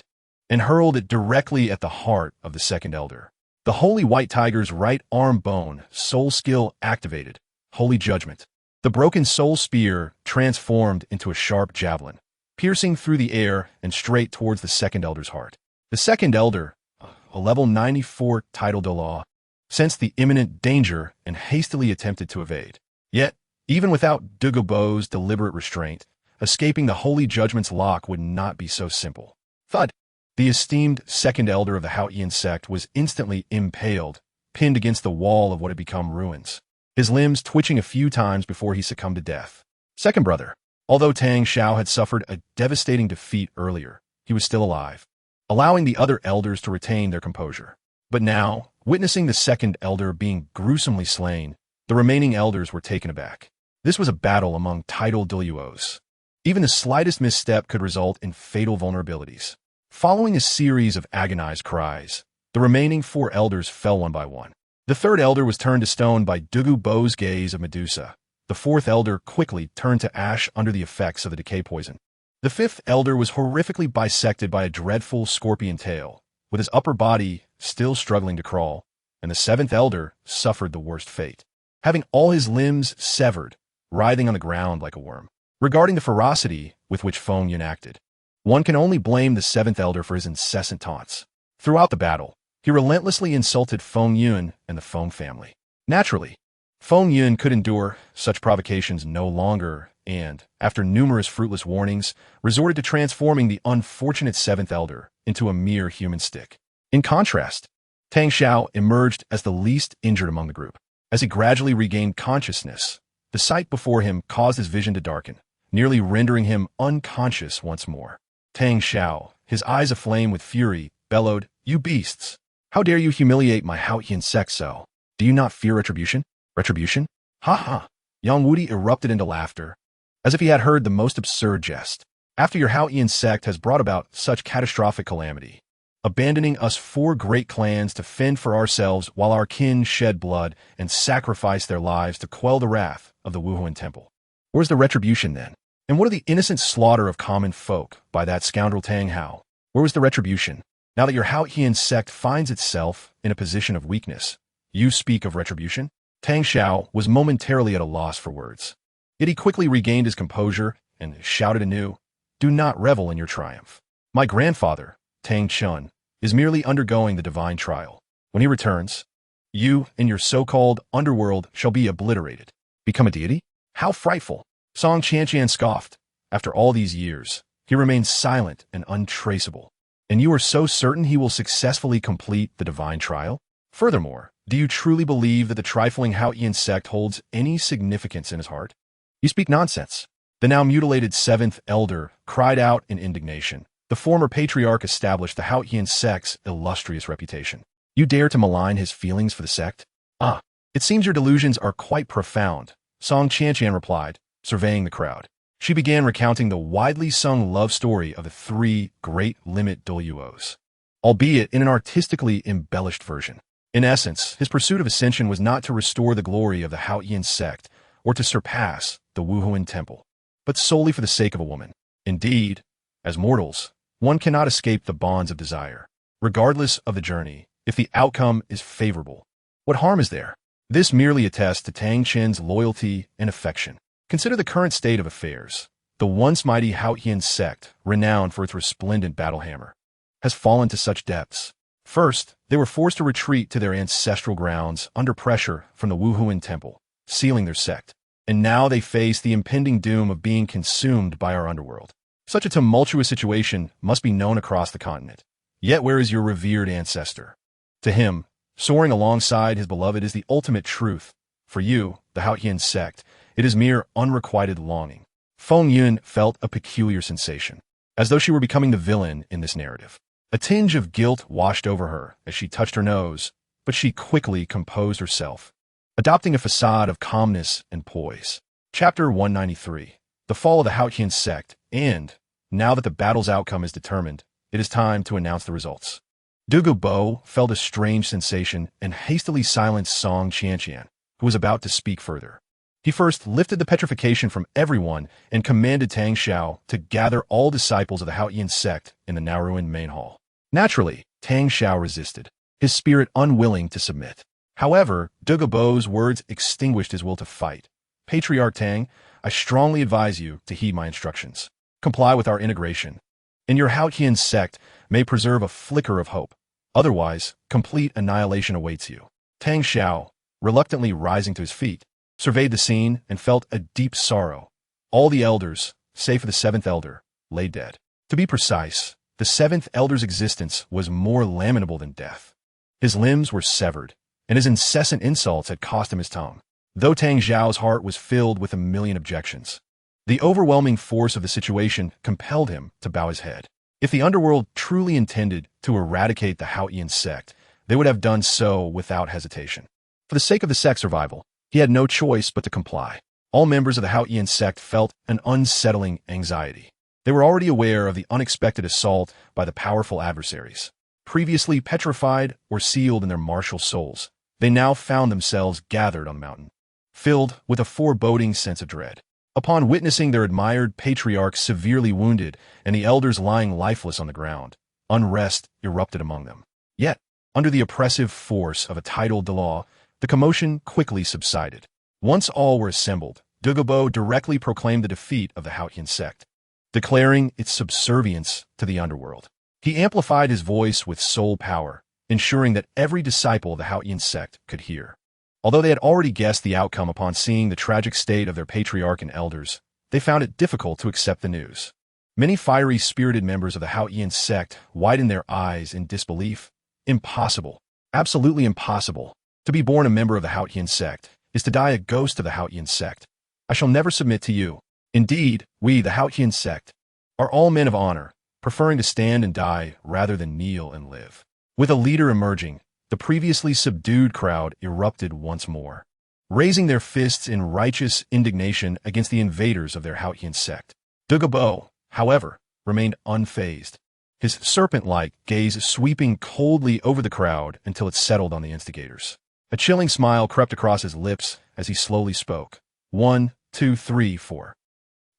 and hurled it directly at the heart of the second elder. The Holy White Tiger's right arm bone, soul skill activated, Holy Judgment. The broken soul spear transformed into a sharp javelin, piercing through the air and straight towards the second elder's heart. The second elder, a level 94 title Douluo, sensed the imminent danger and hastily attempted to evade. Yet, even without Douluo's deliberate restraint, escaping the Holy Judgment's lock would not be so simple. Thud! The esteemed second elder of the Haotian Sect was instantly impaled, pinned against the wall of what had become ruins, his limbs twitching a few times before he succumbed to death. Second brother. Although Tang Xiao had suffered a devastating defeat earlier, he was still alive, allowing the other elders to retain their composure. But now, witnessing the second elder being gruesomely slain, the remaining elders were taken aback. This was a battle among title Douluos. Even the slightest misstep could result in fatal vulnerabilities. Following a series of agonized cries, the remaining 4 elders fell one by one. The third elder was turned to stone by Douluo's gaze of Medusa, the fourth elder quickly turned to ash under the effects of the decay poison. The fifth elder was horrifically bisected by a dreadful scorpion tail, with his upper body still struggling to crawl, and the seventh elder suffered the worst fate, having all his limbs severed, writhing on the ground like a worm. Regarding the ferocity with which Feng Yun acted, one can only blame the seventh elder for his incessant taunts. Throughout the battle, he relentlessly insulted Feng Yun and the Feng family. Naturally, Feng Yun could endure such provocations no longer and, after numerous fruitless warnings, resorted to transforming the unfortunate seventh elder into a mere human stick. In contrast, Tang Xiao emerged as the least injured among the group. As he gradually regained consciousness, the sight before him caused his vision to darken, nearly rendering him unconscious once more. Tang Xiao, his eyes aflame with fury, bellowed, "You beasts! How dare you humiliate my Haotian Sect so? Do you not fear retribution? Retribution? Ha ha!" Yang Wudi erupted into laughter, as if he had heard the most absurd jest. "After your Haotian Sect has brought about such catastrophic calamity, abandoning us four great clans to fend for ourselves while our kin shed blood and sacrifice their lives to quell the wrath of the Wuhuan Temple. Where's the retribution then? And what of the innocent slaughter of common folk by that scoundrel Tang Hao? Where was the retribution? Now that your Haotian Sect finds itself in a position of weakness, you speak of retribution?" Tang Xiao was momentarily at a loss for words. Yet he quickly regained his composure and shouted anew, "Do not revel in your triumph. My grandfather, Tang Chun, is merely undergoing the divine trial. When he returns, you and your so-called underworld shall be obliterated. Become a deity? How frightful!" Song Qianqian scoffed. "After all these years, he remains silent and untraceable. And you are so certain he will successfully complete the divine trial? Furthermore, do you truly believe that the trifling Haotian Sect holds any significance in his heart? You speak nonsense." The now mutilated seventh elder cried out in indignation. The former patriarch established the Haotian Sect's illustrious reputation. "You dare to malign his feelings for the sect? Ah, it seems your delusions are quite profound," Song Qianqian replied, surveying the crowd. She began recounting the widely sung love story of the three great limit Douluos, albeit in an artistically embellished version. In essence, his pursuit of ascension was not to restore the glory of the Haotian Sect or to surpass the Wuhuan Temple, but solely for the sake of a woman. Indeed, as mortals, one cannot escape the bonds of desire, regardless of the journey, if the outcome is favorable. What harm is there? This merely attests to Tang Chen's loyalty and affection. Consider the current state of affairs. The once mighty Haotian Sect, renowned for its resplendent battle hammer, has fallen to such depths. First, they were forced to retreat to their ancestral grounds under pressure from the Wuhuan Temple, sealing their sect. And now they face the impending doom of being consumed by our underworld. Such a tumultuous situation must be known across the continent. Yet where is your revered ancestor? To him, soaring alongside his beloved is the ultimate truth. For you, the Haotian Sect, it is mere unrequited longing. Feng Yun felt a peculiar sensation, as though she were becoming the villain in this narrative. A tinge of guilt washed over her as she touched her nose, but she quickly composed herself, adopting a facade of calmness and poise. Chapter 193. The Fall of the Haotian Sect, and, now that the battle's outcome is determined, it is time to announce the results. Dugu Bo felt a strange sensation and hastily silenced Song Qianqian, who was about to speak further. He first lifted the petrification from everyone and commanded Tang Xiao to gather all disciples of the Haotian Sect in the now ruined main hall. Naturally, Tang Xiao resisted, his spirit unwilling to submit. However, Dugu Bo's words extinguished his will to fight. "Patriarch Tang, I strongly advise you to heed my instructions. Comply with our integration, and your Haotian Sect may preserve a flicker of hope. Otherwise, complete annihilation awaits you." Tang Xiao, reluctantly rising to his feet, surveyed the scene and felt a deep sorrow. All the elders, save for the seventh elder, lay dead. To be precise, the seventh elder's existence was more lamentable than death. His limbs were severed, and his incessant insults had cost him his tongue. Though Tang Xiao's heart was filled with a million objections, the overwhelming force of the situation compelled him to bow his head. If the underworld truly intended to eradicate the Haotian Sect, they would have done so without hesitation. For the sake of the sect's survival, he had no choice but to comply. All members of the Haotian Sect felt an unsettling anxiety. They were already aware of the unexpected assault by the powerful adversaries. Previously petrified or sealed in their martial souls, they now found themselves gathered on the mountain. filled with a foreboding sense of dread. Upon witnessing their admired patriarch severely wounded and the elders lying lifeless on the ground, unrest erupted among them. Yet, under the oppressive force of a tidal Douluo, the commotion quickly subsided. Once all were assembled, Douluo directly proclaimed the defeat of the Haotian Sect, declaring its subservience to the underworld. He amplified his voice with soul power, ensuring that every disciple of the Haotian Sect could hear. Although they had already guessed the outcome upon seeing the tragic state of their patriarch and elders, they found it difficult to accept the news. Many fiery, spirited members of the Haotian Sect widened their eyes in disbelief. Impossible. Absolutely impossible. To be born a member of the Haotian Sect is to die a ghost of the Haotian Sect. I shall never submit to you. Indeed, we, the Haotian Sect, are all men of honor, preferring to stand and die rather than kneel and live. With a leader emerging, the previously subdued crowd erupted once more, raising their fists in righteous indignation against the invaders of their Haotian Sect. Douluo, however, remained unfazed, his serpent-like gaze sweeping coldly over the crowd until it settled on the instigators. A chilling smile crept across his lips as he slowly spoke. 1, 2, 3, 4.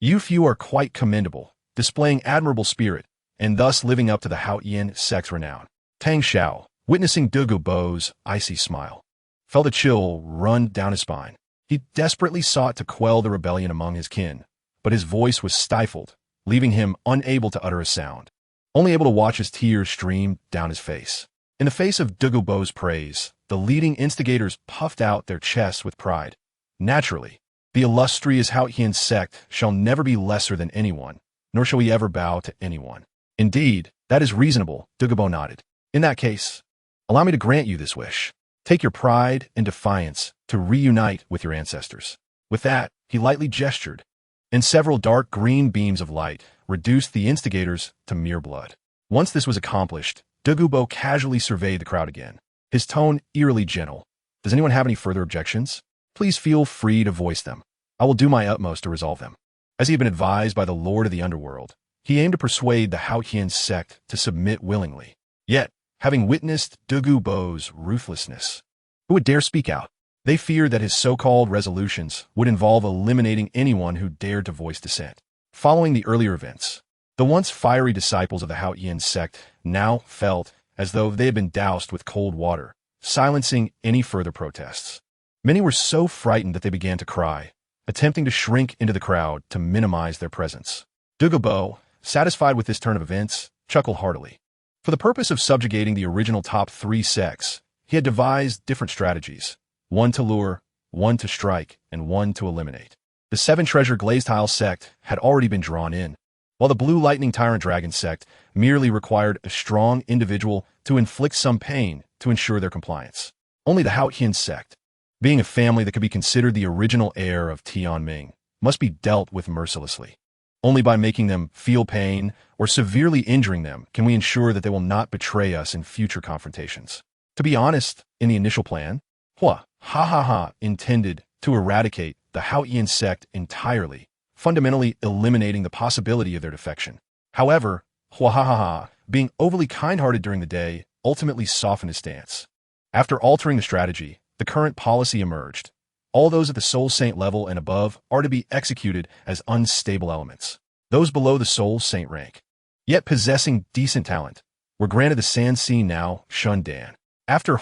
You few are quite commendable, displaying admirable spirit, and thus living up to the Haotian Sect's renown. Tang Xiao, witnessing Douluo's icy smile, felt a chill run down his spine. He desperately sought to quell the rebellion among his kin, but his voice was stifled, leaving him unable to utter a sound, only able to watch his tears stream down his face. In the face of Douluo's praise, the leading instigators puffed out their chests with pride. Naturally, the illustrious Haotian Sect shall never be lesser than anyone, nor shall we ever bow to anyone. Indeed, that is reasonable, Douluo nodded. In that case, allow me to grant you this wish. Take your pride and defiance to reunite with your ancestors. With that, he lightly gestured, and several dark green beams of light reduced the instigators to mere blood. Once this was accomplished, Douluo casually surveyed the crowd again, his tone eerily gentle. Does anyone have any further objections? Please feel free to voice them. I will do my utmost to resolve them. As he had been advised by the Lord of the Underworld, he aimed to persuade the Haotian Sect to submit willingly. Yet, having witnessed Douluo's ruthlessness, who would dare speak out? They feared that his so-called resolutions would involve eliminating anyone who dared to voice dissent. Following the earlier events, the once fiery disciples of the Haotian Sect now felt as though they had been doused with cold water, silencing any further protests. Many were so frightened that they began to cry, attempting to shrink into the crowd to minimize their presence. Douluo, satisfied with this turn of events, chuckled heartily. For the purpose of subjugating the original top 3 sects, he had devised different strategies, one to lure, one to strike, and one to eliminate. The 7-treasure glazed tile sect had already been drawn in, while the blue lightning tyrant dragon sect merely required a strong individual to inflict some pain to ensure their compliance. Only the Haotian Sect, being a family that could be considered the original heir of Tianming, must be dealt with mercilessly. Only by making them feel pain or severely injuring them can we ensure that they will not betray us in future confrontations. To be honest, in the initial plan, intended to eradicate the Haotian Sect entirely, fundamentally eliminating the possibility of their defection. However, being overly kind-hearted during the day, ultimately softened his stance. After altering the strategy, the current policy emerged. All those at the Soul Saint level and above are to be executed as unstable elements. Those below the Soul Saint rank, yet possessing decent talent, were granted the Sansi now Shundan. After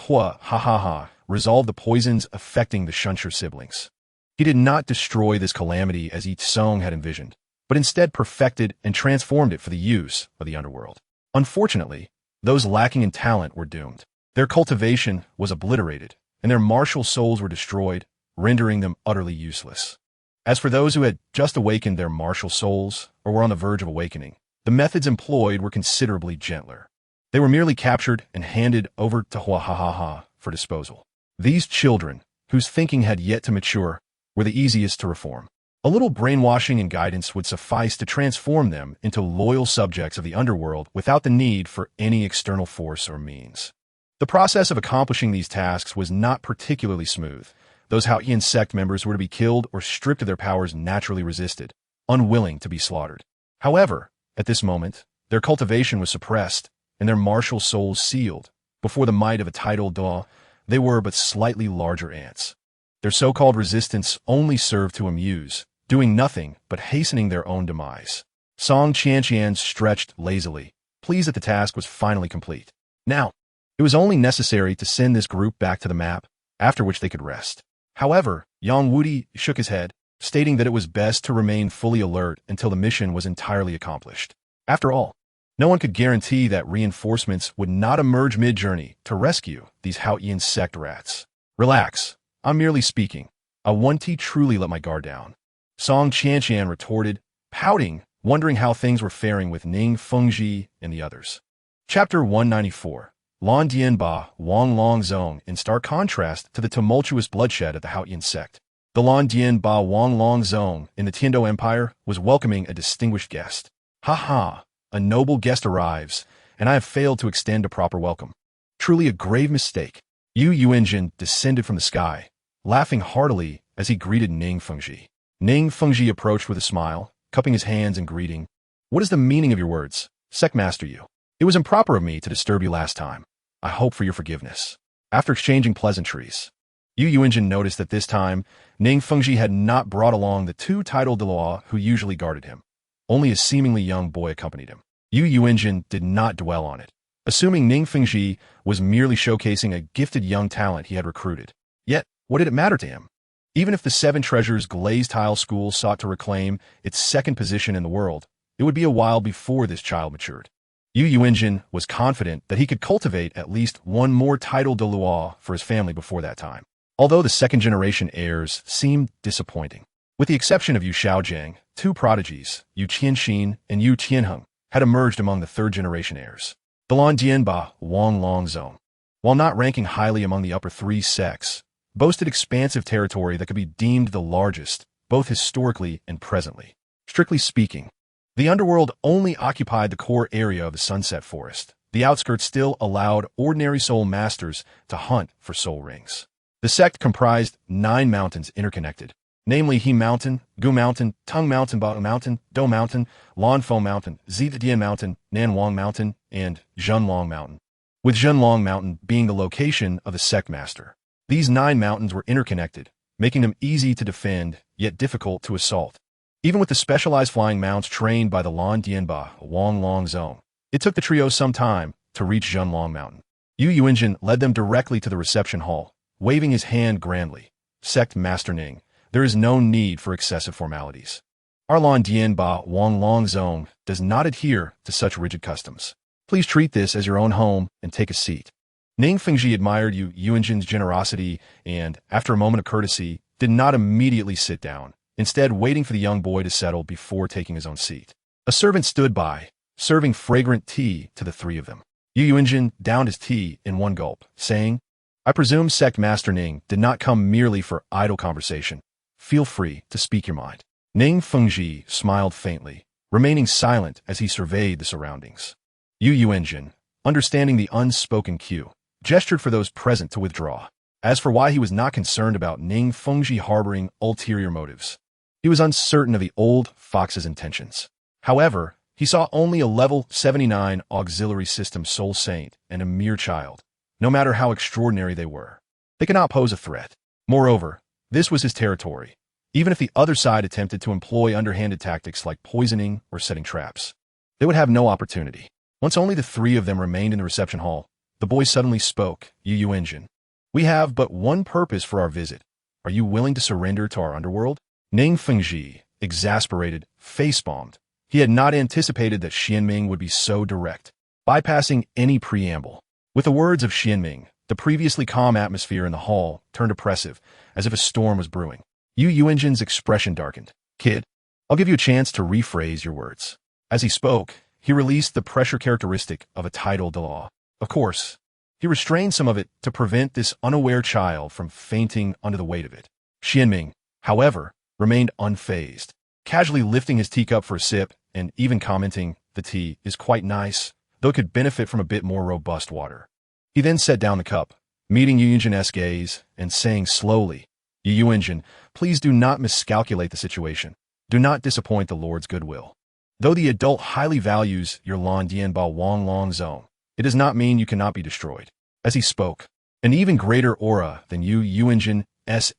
resolved the poisons affecting the Shunsher siblings, he did not destroy this calamity as Ye Cong had envisioned, but instead perfected and transformed it for the use of the underworld. Unfortunately, those lacking in talent were doomed. Their cultivation was obliterated, and their martial souls were destroyed, rendering them utterly useless. As for those who had just awakened their martial souls or were on the verge of awakening, the methods employed were considerably gentler. They were merely captured and handed over to for disposal. These children, whose thinking had yet to mature, were the easiest to reform. A little brainwashing and guidance would suffice to transform them into loyal subjects of the underworld without the need for any external force or means. The process of accomplishing these tasks was not particularly smooth. Those Haotian Sect members were to be killed or stripped of their powers naturally resisted, unwilling to be slaughtered. However, at this moment, their cultivation was suppressed and their martial souls sealed. Before the might of a tidal Douluo, they were but slightly larger ants. Their so-called resistance only served to amuse, doing nothing but hastening their own demise. Song Qianqian stretched lazily, pleased that the task was finally complete. Now, it was only necessary to send this group back to the map, after which they could rest. However, Yang Wudi shook his head, stating that it was best to remain fully alert until the mission was entirely accomplished. After all, no one could guarantee that reinforcements would not emerge mid-journey to rescue these Haotian Sect rats. Relax, I'm merely speaking. I want to truly let my guard down. Song Qianqian retorted, pouting, wondering how things were faring with Ning Fengji and the others. Chapter 194. Lan Dianba Wang Long Zong in stark contrast to the tumultuous bloodshed of the Haotian Sect. The Lan Dianba Wang Long Zong in the Tiando Empire was welcoming a distinguished guest. Ha ha, a noble guest arrives, and I have failed to extend a proper welcome. Truly a grave mistake. Yu Yuanjin descended from the sky, laughing heartily as he greeted Ning Fengji. Ning Fengji approached with a smile, cupping his hands in greeting. What is the meaning of your words, Sect Master Yu? It was improper of me to disturb you last time. I hope for your forgiveness. After exchanging pleasantries, Yu Yuanjin noticed that this time, Ning Fengji had not brought along the two titled Douluo who usually guarded him. Only a seemingly young boy accompanied him. Yu Yuanjin did not dwell on it, assuming Ning Fengji was merely showcasing a gifted young talent he had recruited. Yet, what did it matter to him? Even if the Seven Treasures Glazed Tile School sought to reclaim its second position in the world, it would be a while before this child matured. Yu Yuanjin was confident that he could cultivate at least one more titled Douluo for his family before that time. Although the second-generation heirs seemed disappointing. With the exception of Yu Shaojiang, two prodigies, Yu Qianxin and Yu Tianheng, had emerged among the third-generation heirs. The Lan Dianba Wang Long Zong, while not ranking highly among the upper three sects, boasted expansive territory that could be deemed the largest, both historically and presently. Strictly speaking, the underworld only occupied the core area of the Sunset Forest. The outskirts still allowed ordinary soul masters to hunt for soul rings. The sect comprised 9 mountains interconnected, namely He Mountain, Gu Mountain, Tung Mountain, Bao Mountain, Do Mountain, Lanfo Mountain, Zitian Mountain, Nanwang Mountain, and Zhenlong Mountain, with Zhenlong Mountain being the location of the sect master. These 9 mountains were interconnected, making them easy to defend, yet difficult to assault. Even with the specialized flying mounts trained by the Lan Dianba Wang Long Zong, it took the trio some time to reach Zhenlong Mountain. Yu Yuanjin led them directly to the reception hall, waving his hand grandly. Sect Master Ning, there is no need for excessive formalities. Our Lan Dianba Wang Long Zong does not adhere to such rigid customs. Please treat this as your own home and take a seat. Ning Fengji admired Yu Yuanjin's generosity and, after a moment of courtesy, did not immediately sit down, instead waiting for the young boy to settle before taking his own seat. A servant stood by, serving fragrant tea to the 3 of them. Yu Yuanjin downed his tea in one gulp, saying, I presume Sect Master Ning did not come merely for idle conversation. Feel free to speak your mind. Ning Fengji smiled faintly, remaining silent as he surveyed the surroundings. Yu Yuanjin, understanding the unspoken cue, gestured for those present to withdraw. As for why he was not concerned about Ning Fengji harboring ulterior motives, he was uncertain of the old fox's intentions. However, he saw only a level 79 auxiliary system soul saint and a mere child, no matter how extraordinary they were. They could not pose a threat. Moreover, this was his territory, even if the other side attempted to employ underhanded tactics like poisoning or setting traps. They would have no opportunity. Once only the 3 of them remained in the reception hall, the boy suddenly spoke, Yu Yuanjin. We have but one purpose for our visit. Are you willing to surrender to our underworld? Ning Fengji, exasperated, face-palmed. He had not anticipated that Xianming would be so direct, bypassing any preamble. With the words of Xianming, the previously calm atmosphere in the hall turned oppressive, as if a storm was brewing. Yu Yuanjin's expression darkened. Kid, I'll give you a chance to rephrase your words. As he spoke, he released the pressure characteristic of a titled Douluo. Of course, he restrained some of it to prevent this unaware child from fainting under the weight of it. Xianming, however, remained unfazed, casually lifting his teacup for a sip and even commenting, the tea is quite nice, though it could benefit from a bit more robust water. He then set down the cup, meeting Yu Yuanjin's gaze and saying slowly, Yu Yuanjin, please do not miscalculate the situation. Do not disappoint the Lord's goodwill. Though the adult highly values your Lan Dianba Wang Long Zong, it does not mean you cannot be destroyed. As he spoke, an even greater aura than Yu Yuanjin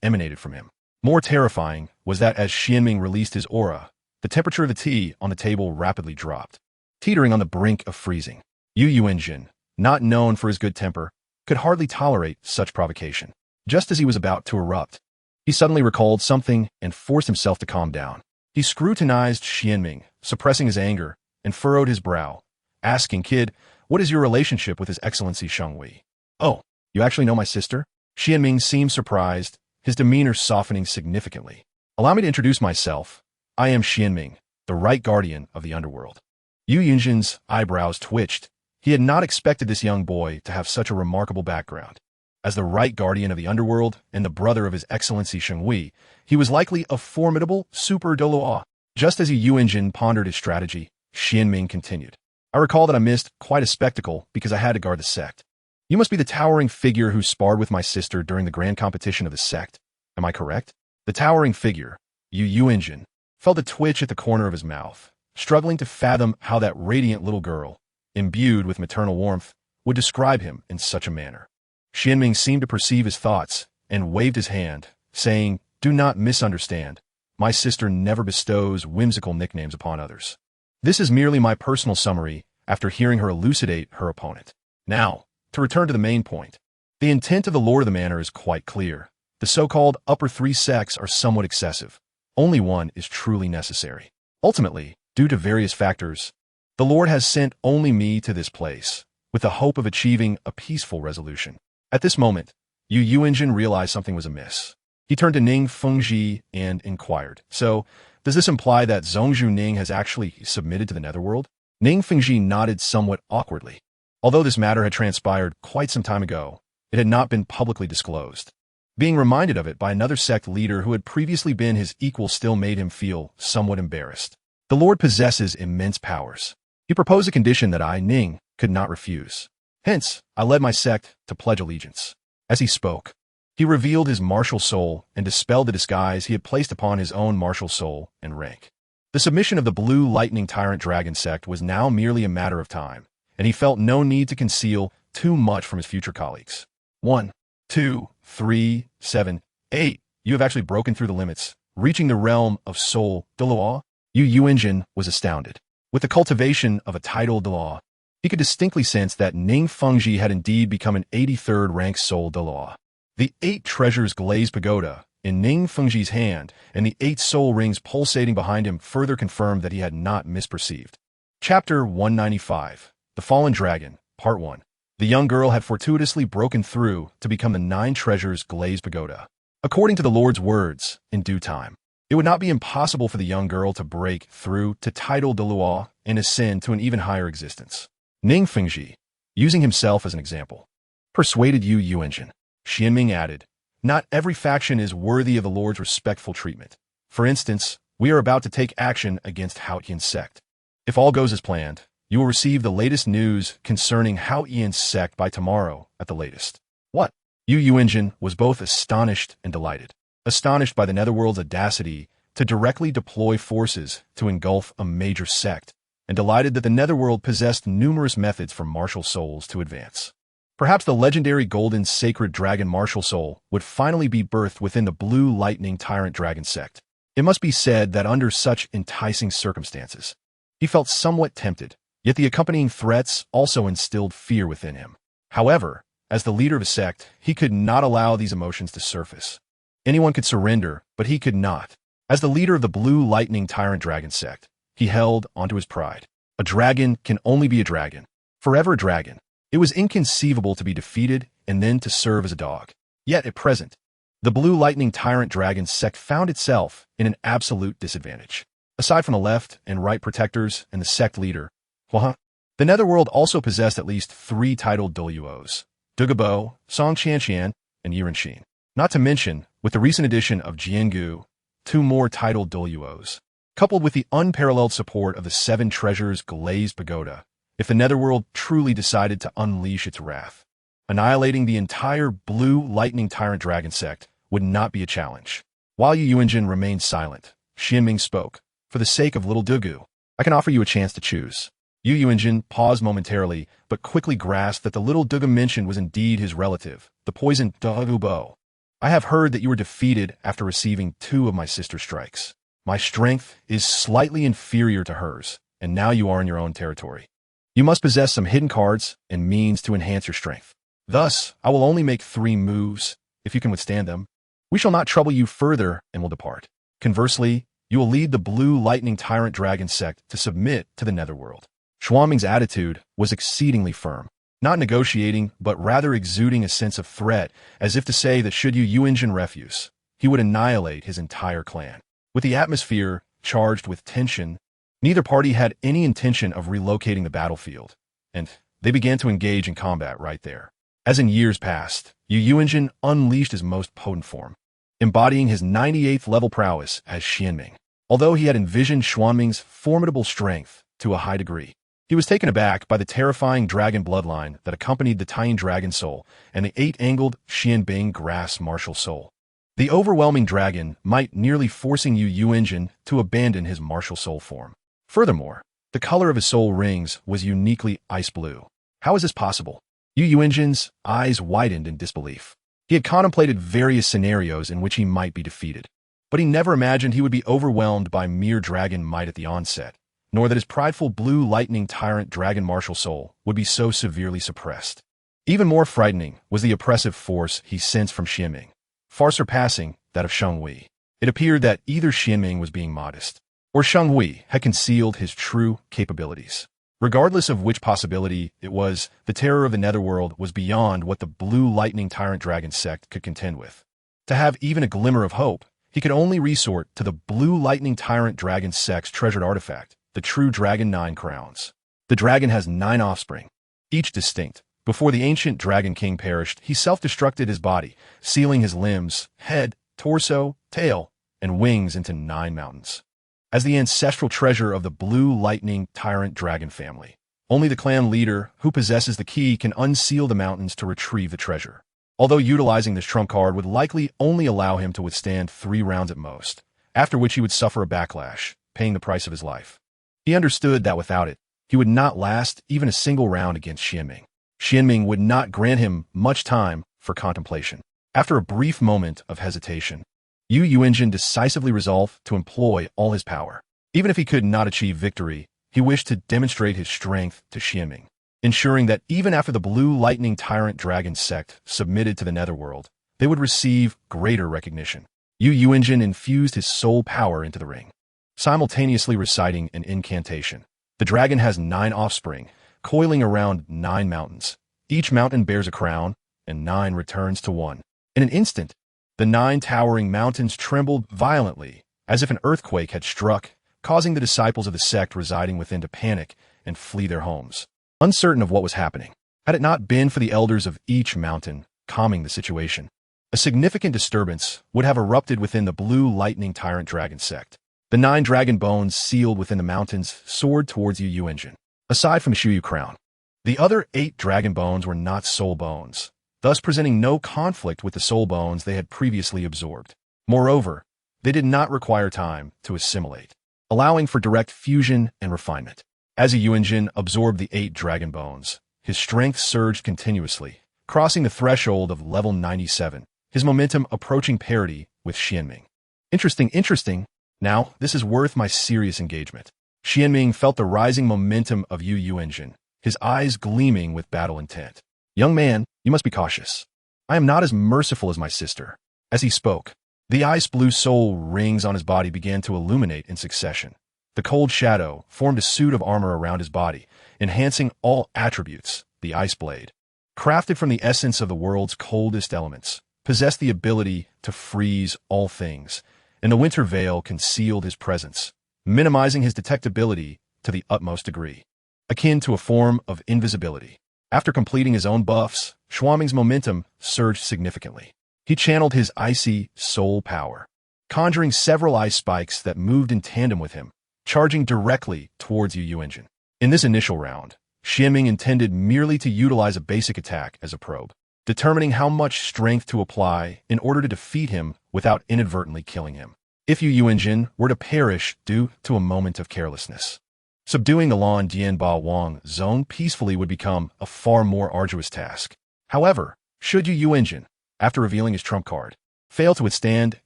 emanated from him. More terrifying was that as Xianming released his aura, the temperature of the tea on the table rapidly dropped, teetering on the brink of freezing. Yu Yuanjin, not known for his good temper, could hardly tolerate such provocation. Just as he was about to erupt, he suddenly recalled something and forced himself to calm down. He scrutinized Xianming, suppressing his anger, and furrowed his brow, asking, "Kid, what is your relationship with His Excellency Shenghui?" "Oh, you actually know my sister?" Xianming seemed surprised, his demeanor softening significantly. "Allow me to introduce myself. I am Xianming, the right guardian of the underworld." Yu Yunjin's eyebrows twitched. He had not expected this young boy to have such a remarkable background. As the right guardian of the underworld and the brother of His Excellency Shenghui, he was likely a formidable super Douluo. Just as Yu Yunjin pondered his strategy, Xianming continued. "I recall that I missed quite a spectacle because I had to guard the sect. You must be the towering figure who sparred with my sister during the grand competition of the sect. Am I correct?" The towering figure, Yu Yunjin, felt a twitch at the corner of his mouth, struggling to fathom how that radiant little girl, imbued with maternal warmth, would describe him in such a manner. Xianming seemed to perceive his thoughts and waved his hand, saying, "Do not misunderstand. My sister never bestows whimsical nicknames upon others. This is merely my personal summary after hearing her elucidate her opponent. Now, to return to the main point. The intent of the Lord of the Manor is quite clear. The so-called upper three sects are somewhat excessive. Only one is truly necessary. Ultimately, due to various factors, the Lord has sent only me to this place, with the hope of achieving a peaceful resolution." At this moment, Yu Yuanjin realized something was amiss. He turned to Ning Fengji and inquired, "So, does this imply that Zhongzhu Ning has actually submitted to the netherworld?" Ning Fengji nodded somewhat awkwardly. Although this matter had transpired quite some time ago, it had not been publicly disclosed. Being reminded of it by another sect leader who had previously been his equal still made him feel somewhat embarrassed. "The Lord possesses immense powers. He proposed a condition that I, Ning, could not refuse. Hence, I led my sect to pledge allegiance." As he spoke, he revealed his martial soul and dispelled the disguise he had placed upon his own martial soul and rank. The submission of the Blue Lightning Tyrant Dragon sect was now merely a matter of time, and he felt no need to conceal too much from his future colleagues. 1, 2, 3, 7, 8. You have actually broken through the limits, reaching the realm of Soul-Subduing. Yu Yuanjin was astounded. With the cultivation of a title Douluo, he could distinctly sense that Ning Fengji had indeed become an 83rd rank Soul-Douluo. The 8 treasures glazed pagoda in Ning Fengji's hand and the 8 soul rings pulsating behind him further confirmed that he had not misperceived. Chapter 195, The Fallen Dragon, Part 1. The young girl had fortuitously broken through to become the 9 treasures glazed pagoda. According to the Lord's words, in due time, it would not be impossible for the young girl to break through to title Douluo and ascend to an even higher existence. Ning Fengji, using himself as an example, persuaded Yu Yuanjin. Xianming added, "Not every faction is worthy of the Lord's respectful treatment. For instance, we are about to take action against Haotian Sect. If all goes as planned, you will receive the latest news concerning Haotian Sect by tomorrow at the latest." "What?" Yu Yuanjin was both astonished and delighted. Astonished by the netherworld's audacity to directly deploy forces to engulf a major sect, and delighted that the netherworld possessed numerous methods for martial souls to advance. Perhaps the legendary golden sacred dragon martial soul would finally be birthed within the Blue Lightning Tyrant Dragon sect. It must be said that under such enticing circumstances, he felt somewhat tempted, yet the accompanying threats also instilled fear within him. However, as the leader of a sect, he could not allow these emotions to surface. Anyone could surrender, but he could not. As the leader of the Blue Lightning Tyrant Dragon sect, he held onto his pride. A dragon can only be a dragon. Forever a dragon. It was inconceivable to be defeated and then to serve as a dog. Yet at present, the Blue Lightning Tyrant Dragon sect found itself in an absolute disadvantage. Aside from the left and right protectors and the sect leader, the netherworld also possessed at least 3 titled Douluos, Dugabo, Song Qianqian, and Yirenxin. Not to mention, with the recent addition of Jiangu, 2 more titled Douluos. Coupled with the unparalleled support of the 7 treasures glazed pagoda, if the netherworld truly decided to unleash its wrath, annihilating the entire Blue Lightning Tyrant Dragon sect would not be a challenge. While Yu Yuanjin remained silent, Xianming spoke. "For the sake of little Dugu, I can offer you a chance to choose." Yu Yuanjin paused momentarily, but quickly grasped that the little Dugu mentioned was indeed his relative, the poisoned Douluo. I have heard that you were defeated after receiving 2 of my sister's strikes. My strength is slightly inferior to hers, and now you are in your own territory. You must possess some hidden cards and means to enhance your strength. Thus, I will only make 3 moves, if you can withstand them. We shall not trouble you further and will depart. Conversely, you will lead the Blue Lightning Tyrant Dragon Sect to submit to the Netherworld. Xuanming's attitude was exceedingly firm, not negotiating, but rather exuding a sense of threat, as if to say that should you Yuanjin refuse, he would annihilate his entire clan. With the atmosphere charged with tension, neither party had any intention of relocating the battlefield, and they began to engage in combat right there. As in years past, Yu Yuanjin unleashed his most potent form, embodying his 98th level prowess as Xianming. Although he had envisioned Xuanming's formidable strength to a high degree, he was taken aback by the terrifying dragon bloodline that accompanied the Tang Dragon Soul and the 8-angled Xianbing Grass Martial Soul. The overwhelming dragon might nearly forcing Yu Yuanjin to abandon his martial soul form. Furthermore, the color of his soul rings was uniquely ice blue. How is this possible? Yu Yuanjin's eyes widened in disbelief. He had contemplated various scenarios in which he might be defeated, but he never imagined he would be overwhelmed by mere dragon might at the onset, nor that his prideful Blue Lightning Tyrant Dragon Martial Soul would be so severely suppressed. Even more frightening was the oppressive force he sensed from Xianming, far surpassing that of Shenghui. It appeared that either Xianming was being modest, or Shenghui had concealed his true capabilities. Regardless of which possibility it was, the terror of the Netherworld was beyond what the Blue Lightning Tyrant Dragon Sect could contend with. To have even a glimmer of hope, he could only resort to the Blue Lightning Tyrant Dragon Sect's treasured artifact, the true Dragon 9 Crowns. The dragon has 9 offspring, each distinct. Before the ancient Dragon King perished, he self-destructed his body, sealing his limbs, head, torso, tail, and wings into 9 mountains. As the ancestral treasure of the Blue Lightning Tyrant Dragon family, only the clan leader who possesses the key can unseal the mountains to retrieve the treasure. Although utilizing this trump card would likely only allow him to withstand 3 rounds at most, after which he would suffer a backlash, paying the price of his life. He understood that without it, he would not last even a single round against Xianming. Xianming would not grant him much time for contemplation. After a brief moment of hesitation, Yu Yuanjin decisively resolved to employ all his power. Even if he could not achieve victory, he wished to demonstrate his strength to Xianming, ensuring that even after the Blue Lightning Tyrant Dragon Sect submitted to the Netherworld, they would receive greater recognition. Yu Yuanjin infused his soul power into the ring, simultaneously reciting an incantation. The dragon has 9 offspring, coiling around 9 mountains. Each mountain bears a crown, and 9 returns to 1. In an instant, the 9 towering mountains trembled violently, as if an earthquake had struck, causing the disciples of the sect residing within to panic and flee their homes, uncertain of what was happening. Had it not been for the elders of each mountain calming the situation, a significant disturbance would have erupted within the Blue Lightning Tyrant Dragon Sect. The 9 dragon bones sealed within the mountains soared towards Yu Yuanjin. Aside from Shuyu Crown, the other 8 dragon bones were not soul bones, thus presenting no conflict with the soul bones they had previously absorbed. Moreover, they did not require time to assimilate, allowing for direct fusion and refinement. As Yu Yuanjin absorbed the 8 dragon bones, his strength surged continuously, crossing the threshold of level 97, his momentum approaching parity with Xianming. Interesting. Now, this is worth my serious engagement. Xianming felt the rising momentum of Yu Yuanjin, his eyes gleaming with battle intent. Young man, you must be cautious. I am not as merciful as my sister. As he spoke, the ice blue soul rings on his body began to illuminate in succession. The cold shadow formed a suit of armor around his body, enhancing all attributes. The ice blade, crafted from the essence of the world's coldest elements, possessed the ability to freeze all things, and the winter veil concealed his presence, minimizing his detectability to the utmost degree, akin to a form of invisibility. After completing his own buffs, Xuanming's momentum surged significantly. He channeled his icy soul power, conjuring several ice spikes that moved in tandem with him, charging directly towards Yu Yuanjin. In this initial round, Xianming intended merely to utilize a basic attack as a probe, determining how much strength to apply in order to defeat him without inadvertently killing him. If Yu Yuanjin were to perish due to a moment of carelessness, subduing the Lan Dianba Wang zone peacefully would become a far more arduous task. However, should Yu Yuanjin, after revealing his trump card, fail to withstand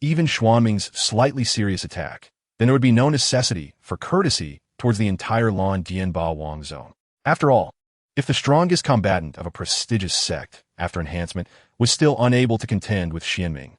even Xuanming's slightly serious attack, then there would be no necessity for courtesy towards the entire Lan Dianba Wang zone. After all, if the strongest combatant of a prestigious sect, after enhancement, was still unable to contend with Xianming,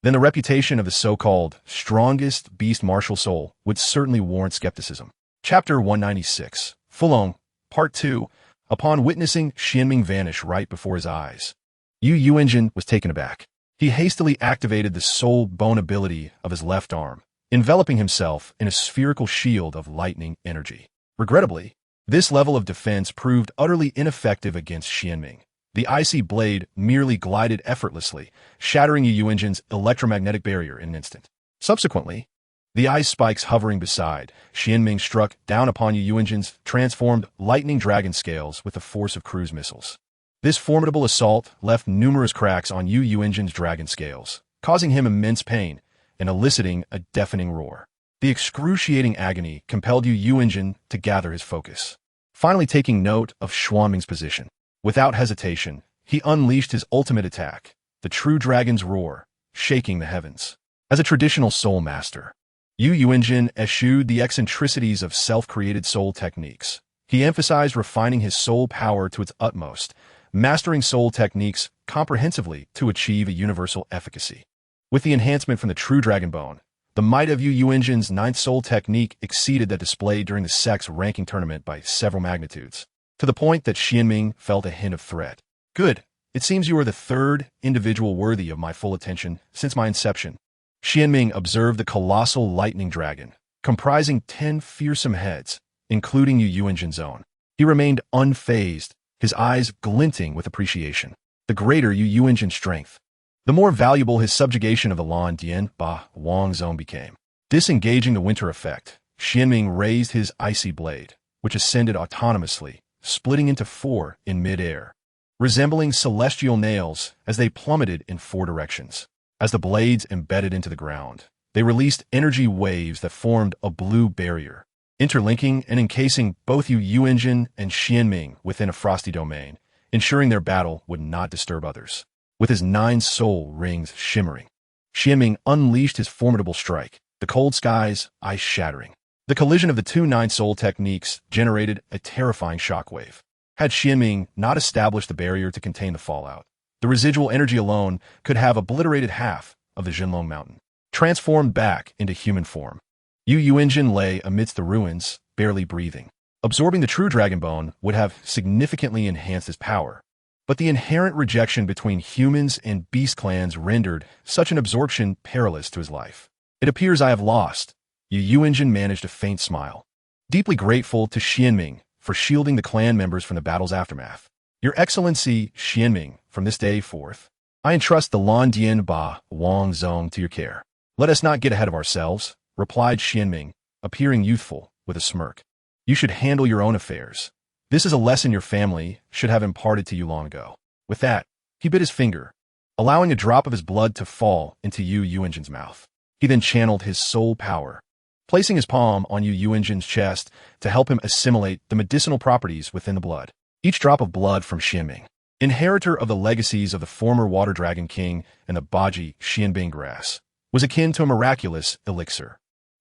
then the reputation of the so-called strongest beast martial soul would certainly warrant skepticism. Chapter 196, Fulong, Part 2. Upon witnessing Xianming vanish right before his eyes, Yu Yuanjin was taken aback. He hastily activated the soul bone ability of his left arm, enveloping himself in a spherical shield of lightning energy. Regrettably, this level of defense proved utterly ineffective against Xianming. The icy blade merely glided effortlessly, shattering Yu Yuanjin's electromagnetic barrier in an instant. Subsequently, the ice spikes hovering beside Xianming struck down upon Yu Yuanjin's transformed lightning dragon scales with the force of cruise missiles. This formidable assault left numerous cracks on Yu Yuanjin's dragon scales, causing him immense pain and eliciting a deafening roar. The excruciating agony compelled Yu Yuanjin to gather his focus. Finally taking note of Xuanming's position, without hesitation, he unleashed his ultimate attack, the true dragon's roar, shaking the heavens. As a traditional soul master, Yu Yuanjin eschewed the eccentricities of self-created soul techniques. He emphasized refining his soul power to its utmost, mastering soul techniques comprehensively to achieve a universal efficacy. With the enhancement from the true dragon bone, the might of Yu Yuanjin's ninth soul technique exceeded that displayed during the sect's ranking tournament by several magnitudes, to the point that Xianming felt a hint of threat. Good. It seems you are the third individual worthy of my full attention since my inception. Xianming observed the colossal lightning dragon, comprising 10 fearsome heads, including Yu Yuanjin's own. He remained unfazed, his eyes glinting with appreciation. The greater Yu Yuanjin's strength, the more valuable his subjugation of the Lan Dianba Wang zone became. Disengaging the winter effect, Xianming raised his icy blade, which ascended autonomously, splitting into 4 in mid-air, resembling celestial nails as they plummeted in 4 directions. As the blades embedded into the ground, they released energy waves that formed a blue barrier, interlinking and encasing both Yu Yuanjin and Xianming within a frosty domain, ensuring their battle would not disturb others. With his 9 soul rings shimmering, Xianming unleashed his formidable strike, the cold skies ice-shattering. The collision of the 2 9 soul techniques generated a terrifying shockwave. Had Xianming not established the barrier to contain the fallout, the residual energy alone could have obliterated half of the Jinlong mountain. Transformed back into human form, Yu Yuanjin lay amidst the ruins, barely breathing. Absorbing the true dragon bone would have significantly enhanced his power, but the inherent rejection between humans and beast clans rendered such an absorption perilous to his life. It appears I have lost. Yu Yuanjin managed a faint smile, deeply grateful to Xianming for shielding the clan members from the battle's aftermath. Your Excellency, Xianming, from this day forth, I entrust the Lan Dianba Wang zone to your care. Let us not get ahead of ourselves, replied Xianming, appearing youthful with a smirk. You should handle your own affairs. This is a lesson your family should have imparted to you long ago. With that, he bit his finger, allowing a drop of his blood to fall into Yu Yuanjin's mouth. He then channeled his soul power, placing his palm on Yu Yuanjin's chest to help him assimilate the medicinal properties within the blood. Each drop of blood from Xianming, inheritor of the legacies of the former Water Dragon King and the Baji Xianbing grass, was akin to a miraculous elixir.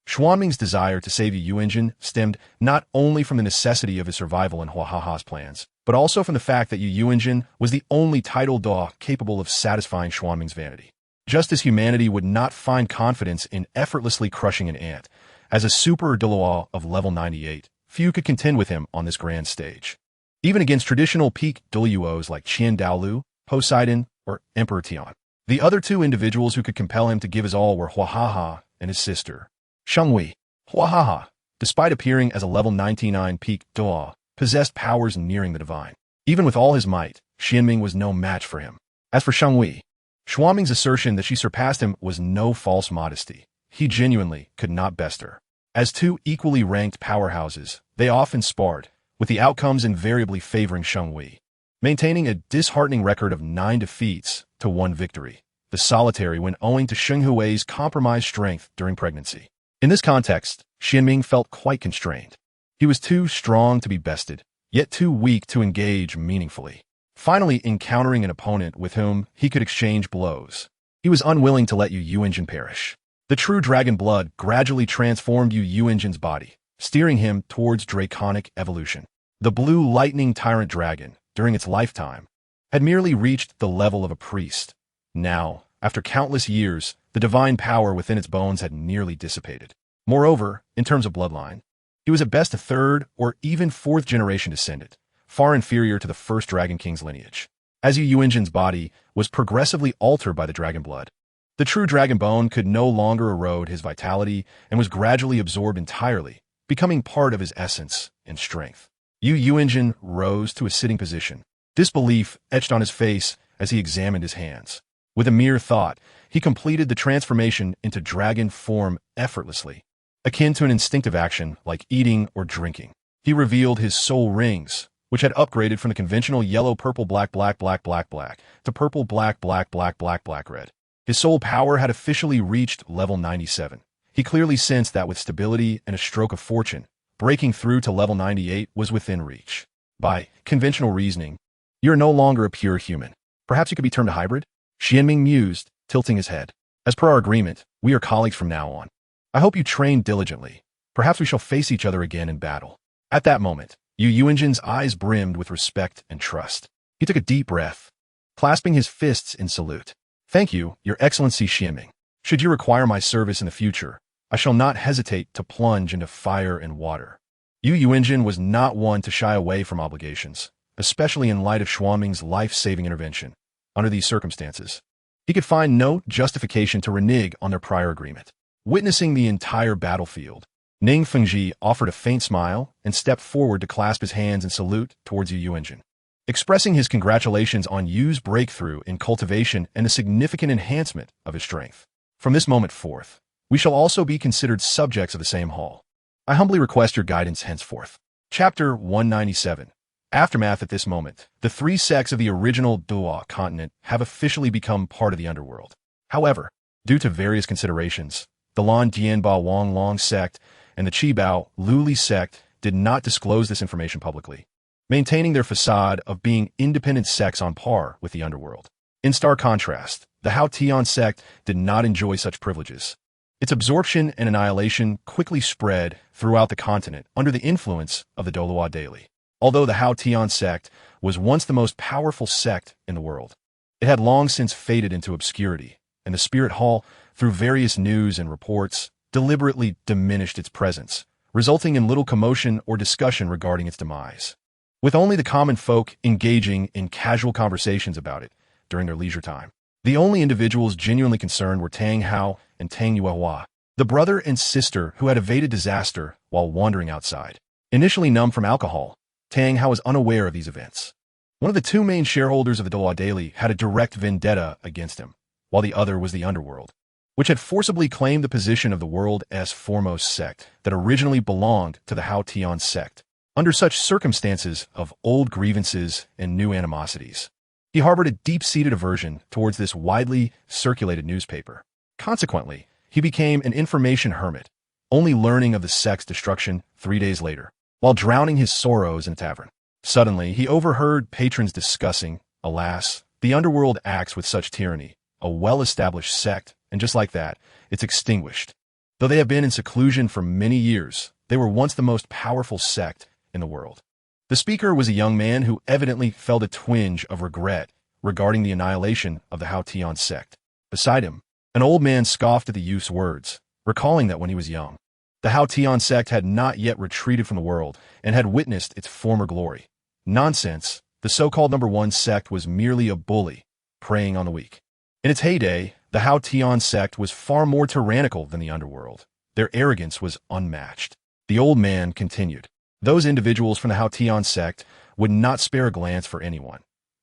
Xuanming's desire to save Yu Yuanjin stemmed not only from the necessity of his survival in Huahaha's plans, but also from the fact that Yu Yuanjin was the only title Daw capable of satisfying Xuanming's vanity. Just as humanity would not find confidence in effortlessly crushing an ant, as a super Douluo of level 98, few could contend with him on this grand stage. Even against traditional peak Douluos like Qian Daolu, Poseidon, or Emperor Tian. The other 2 individuals who could compel him to give his all were Huahaha and his sister, Shengwei. Huahaha, despite appearing as a level 99 peak Douluo, possessed powers nearing the divine. Even with all his might, Xianming was no match for him. As for Shengwei, Xuanming's assertion that she surpassed him was no false modesty. He genuinely could not best her. As 2 equally ranked powerhouses, they often sparred, with the outcomes invariably favoring Shengwei, maintaining a disheartening record of 9 defeats to 1 victory, the solitary when owing to Sheng Hui's compromised strength during pregnancy. In this context, Xianming felt quite constrained. He was too strong to be bested, yet too weak to engage meaningfully. Finally encountering an opponent with whom he could exchange blows, He was unwilling to let Yu Yuanjin perish. The true dragon blood gradually transformed Yu Yuanjin's body, steering him towards draconic evolution. The blue lightning tyrant dragon, during its lifetime, had merely reached the level of a priest. Now, after countless years, the divine power within its bones had nearly dissipated. Moreover, in terms of bloodline, he was at best a third or even fourth generation descendant, far inferior to the first Dragon King's lineage. As Yu Yuanjin's body was progressively altered by the dragon blood, the true dragon bone could no longer erode his vitality and was gradually absorbed entirely, becoming part of his essence and strength. Yu Yuanjin rose to a sitting position, disbelief etched on his face as he examined his hands. With a mere thought, he completed the transformation into dragon form effortlessly, akin to an instinctive action like eating or drinking. He revealed his soul rings, which had upgraded from the conventional yellow purple black black black black black to purple black black black black black red. His soul power had officially reached level 97. He clearly sensed that with stability and a stroke of fortune, breaking through to level 98 was within reach. By conventional reasoning, you are no longer a pure human. Perhaps you could be termed a hybrid? Xianming mused, tilting his head. As per our agreement, we are colleagues from now on. I hope you train diligently. Perhaps we shall face each other again in battle. At that moment, Yu Yuanjin's eyes brimmed with respect and trust. He took a deep breath, clasping his fists in salute. Thank you, Your Excellency Xianming. Should you require my service in the future, I shall not hesitate to plunge into fire and water. Yu Yuanjin was not one to shy away from obligations, especially in light of Xianming's life-saving intervention. Under these circumstances, he could find no justification to renege on their prior agreement. Witnessing the entire battlefield, Ning Fengji offered a faint smile and stepped forward to clasp his hands in salute towards Yu Yuanjin, expressing his congratulations on Yu's breakthrough in cultivation and the significant enhancement of his strength. From this moment forth, we shall also be considered subjects of the same hall. I humbly request your guidance henceforth. Chapter 197. Aftermath. At this moment, the three sects of the original Douluo Continent have officially become part of the underworld. However, due to various considerations, the Lan Dianbao Wang Long sect and the Qibao Luli sect did not disclose this information publicly, maintaining their facade of being independent sects on par with the underworld. In stark contrast, the Haotian sect did not enjoy such privileges. Its absorption and annihilation quickly spread throughout the continent under the influence of the Douluo daily. Although the Haotian sect was once the most powerful sect in the world, it had long since faded into obscurity, and the Spirit Hall, through various news and reports, deliberately diminished its presence, resulting in little commotion or discussion regarding its demise, with only the common folk engaging in casual conversations about it during their leisure time. The only individuals genuinely concerned were Tang Hao and Tang Yuehua, the brother and sister who had evaded disaster while wandering outside. Initially numb from alcohol, Tang Hao was unaware of these events. One of the two main shareholders of the Douluo Daily had a direct vendetta against him, while the other was the underworld, which had forcibly claimed the position of the world's foremost sect that originally belonged to the Haotian sect. Under such circumstances of old grievances and new animosities, he harbored a deep-seated aversion towards this widely circulated newspaper. Consequently, he became an information hermit, only learning of the sect's destruction 3 days later, while drowning his sorrows in a tavern. Suddenly, he overheard patrons discussing, alas, the underworld acts with such tyranny, a well-established sect, and just like that, it's extinguished. Though they have been in seclusion for many years, they were once the most powerful sect in the world. The speaker was a young man who evidently felt a twinge of regret regarding the annihilation of the Haotian sect. Beside him, an old man scoffed at the youth's words, recalling that when he was young, the Haotian sect had not yet retreated from the world and had witnessed its former glory. Nonsense. The so-called number one sect was merely a bully, preying on the weak. In its heyday, the Haotian sect was far more tyrannical than the underworld. Their arrogance was unmatched. The old man continued. Those individuals from the Haotian sect would not spare a glance for anyone.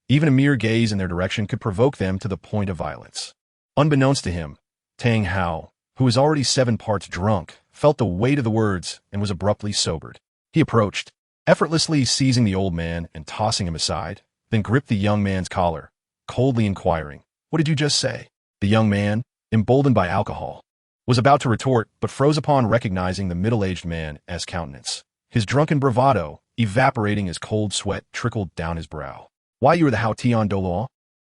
Even a mere gaze in their direction could provoke them to the point of violence. Unbeknownst to him, Tang Hao, who was already 7 parts drunk, felt the weight of the words and was abruptly sobered. He approached, effortlessly seizing the old man and tossing him aside, then gripped the young man's collar, coldly inquiring, "What did you just say?" The young man, emboldened by alcohol, was about to retort but froze upon recognizing the middle-aged man's countenance. His drunken bravado, evaporating as cold sweat trickled down his brow. "Why, you are the Haotian Douluo?"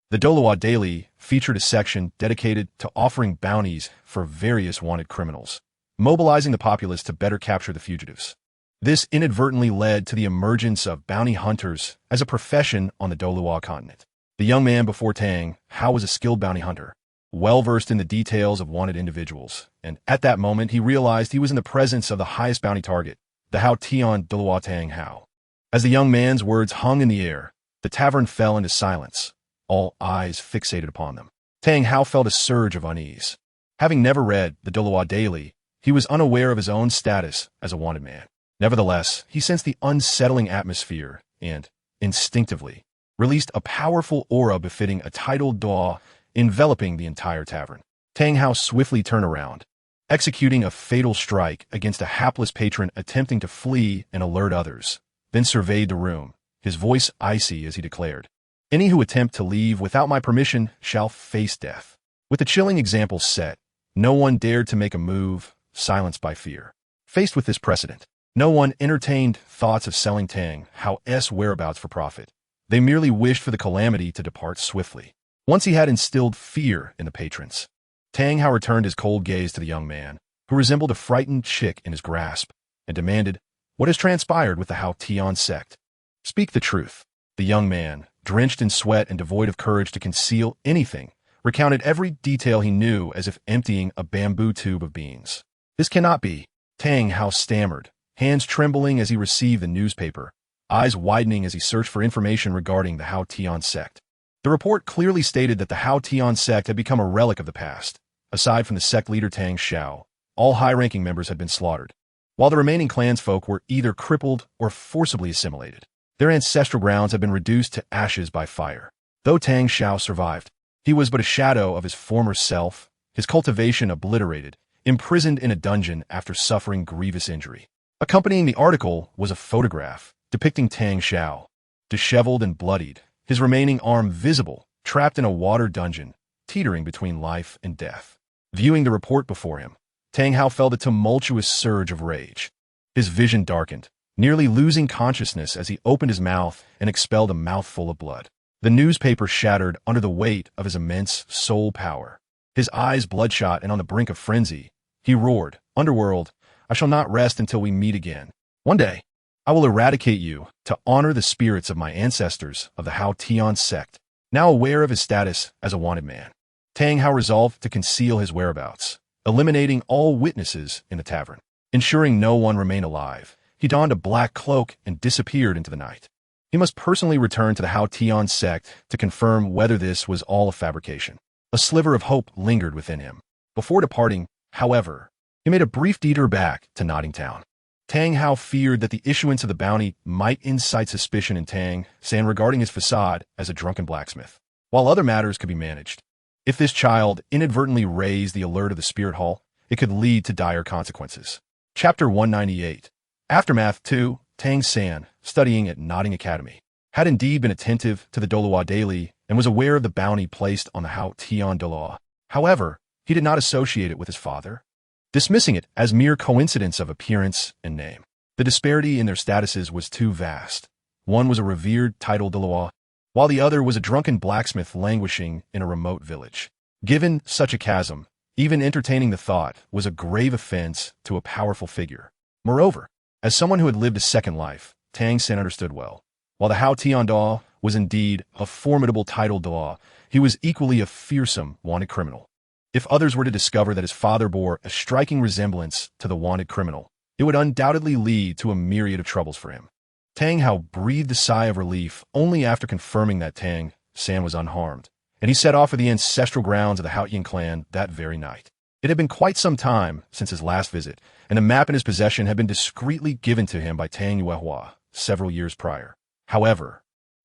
The Douluo Daily featured a section dedicated to offering bounties for various wanted criminals, mobilizing the populace to better capture the fugitives. This inadvertently led to the emergence of bounty hunters as a profession on the Douluo Continent. The young man before Tang Hao was a skilled bounty hunter, well-versed in the details of wanted individuals, and at that moment he realized he was in the presence of the highest bounty target, the Haotian Douluo Tang Hao. As the young man's words hung in the air, the tavern fell into silence, all eyes fixated upon them. Tang Hao felt a surge of unease. Having never read the Douluo Daily, he was unaware of his own status as a wanted man. Nevertheless, he sensed the unsettling atmosphere and, instinctively, released a powerful aura befitting a titled Doa enveloping the entire tavern. Tang Hao swiftly turned around, executing a fatal strike against a hapless patron attempting to flee and alert others, then surveyed the room, his voice icy as he declared, "Any who attempt to leave without my permission shall face death." With the chilling example set, no one dared to make a move, silenced by fear. Faced with this precedent, no one entertained thoughts of selling Tang Hao's whereabouts for profit. They merely wished for the calamity to depart swiftly. Once he had instilled fear in the patrons, Tang Hao returned his cold gaze to the young man, who resembled a frightened chick in his grasp, and demanded, "What has transpired with the Haotian Sect? Speak the truth." The young man, drenched in sweat and devoid of courage to conceal anything, recounted every detail he knew as if emptying a bamboo tube of beans. "This cannot be," Tang Hao stammered, hands trembling as he received the newspaper, eyes widening as he searched for information regarding the Haotian Sect. The report clearly stated that the Haotian Sect had become a relic of the past. Aside from the sect leader Tang Xiao, all high-ranking members had been slaughtered, while the remaining clansfolk were either crippled or forcibly assimilated. Their ancestral grounds had been reduced to ashes by fire. Though Tang Xiao survived, he was but a shadow of his former self, his cultivation obliterated, imprisoned in a dungeon after suffering grievous injury. Accompanying the article was a photograph depicting Tang Xiao, disheveled and bloodied, his remaining arm visible, trapped in a water dungeon, teetering between life and death. Viewing the report before him, Tang Hao felt a tumultuous surge of rage. His vision darkened, nearly losing consciousness as he opened his mouth and expelled a mouthful of blood. The newspaper shattered under the weight of his immense soul power. His eyes bloodshot and on the brink of frenzy, he roared, "Underworld, I shall not rest until we meet again. One day, I will eradicate you to honor the spirits of my ancestors of the Haotian Sect." Now aware of his status as a wanted man, Tang Hao resolved to conceal his whereabouts, eliminating all witnesses in the tavern. Ensuring no one remained alive, he donned a black cloak and disappeared into the night. He must personally return to the Haotian Sect to confirm whether this was all a fabrication. A sliver of hope lingered within him. Before departing, however, he made a brief detour back to Nottingtown. Tang Hao feared that the issuance of the bounty might incite suspicion in Tang San regarding his facade as a drunken blacksmith, while other matters could be managed. If this child inadvertently raised the alert of the spirit hall, it could lead to dire consequences. Chapter 198. Aftermath 2. Tang San, studying at Notting Academy, had indeed been attentive to the Douluo Daily and was aware of the bounty placed on the Haotian Douluo. However, he did not associate it with his father, dismissing it as mere coincidence of appearance and name. The disparity in their statuses was too vast. One was a revered titled Douluo, while the other was a drunken blacksmith languishing in a remote village. Given such a chasm, even entertaining the thought was a grave offense to a powerful figure. Moreover, as someone who had lived a second life, Tang San understood well. While the Haotian Douluo was indeed a formidable titled Douluo, he was equally a fearsome wanted criminal. If others were to discover that his father bore a striking resemblance to the wanted criminal, it would undoubtedly lead to a myriad of troubles for him. Tang Hao breathed a sigh of relief only after confirming that Tang San was unharmed, and he set off for the ancestral grounds of the Haotian clan that very night. It had been quite some time since his last visit, and a map in his possession had been discreetly given to him by Tang Yuehua several years prior. However,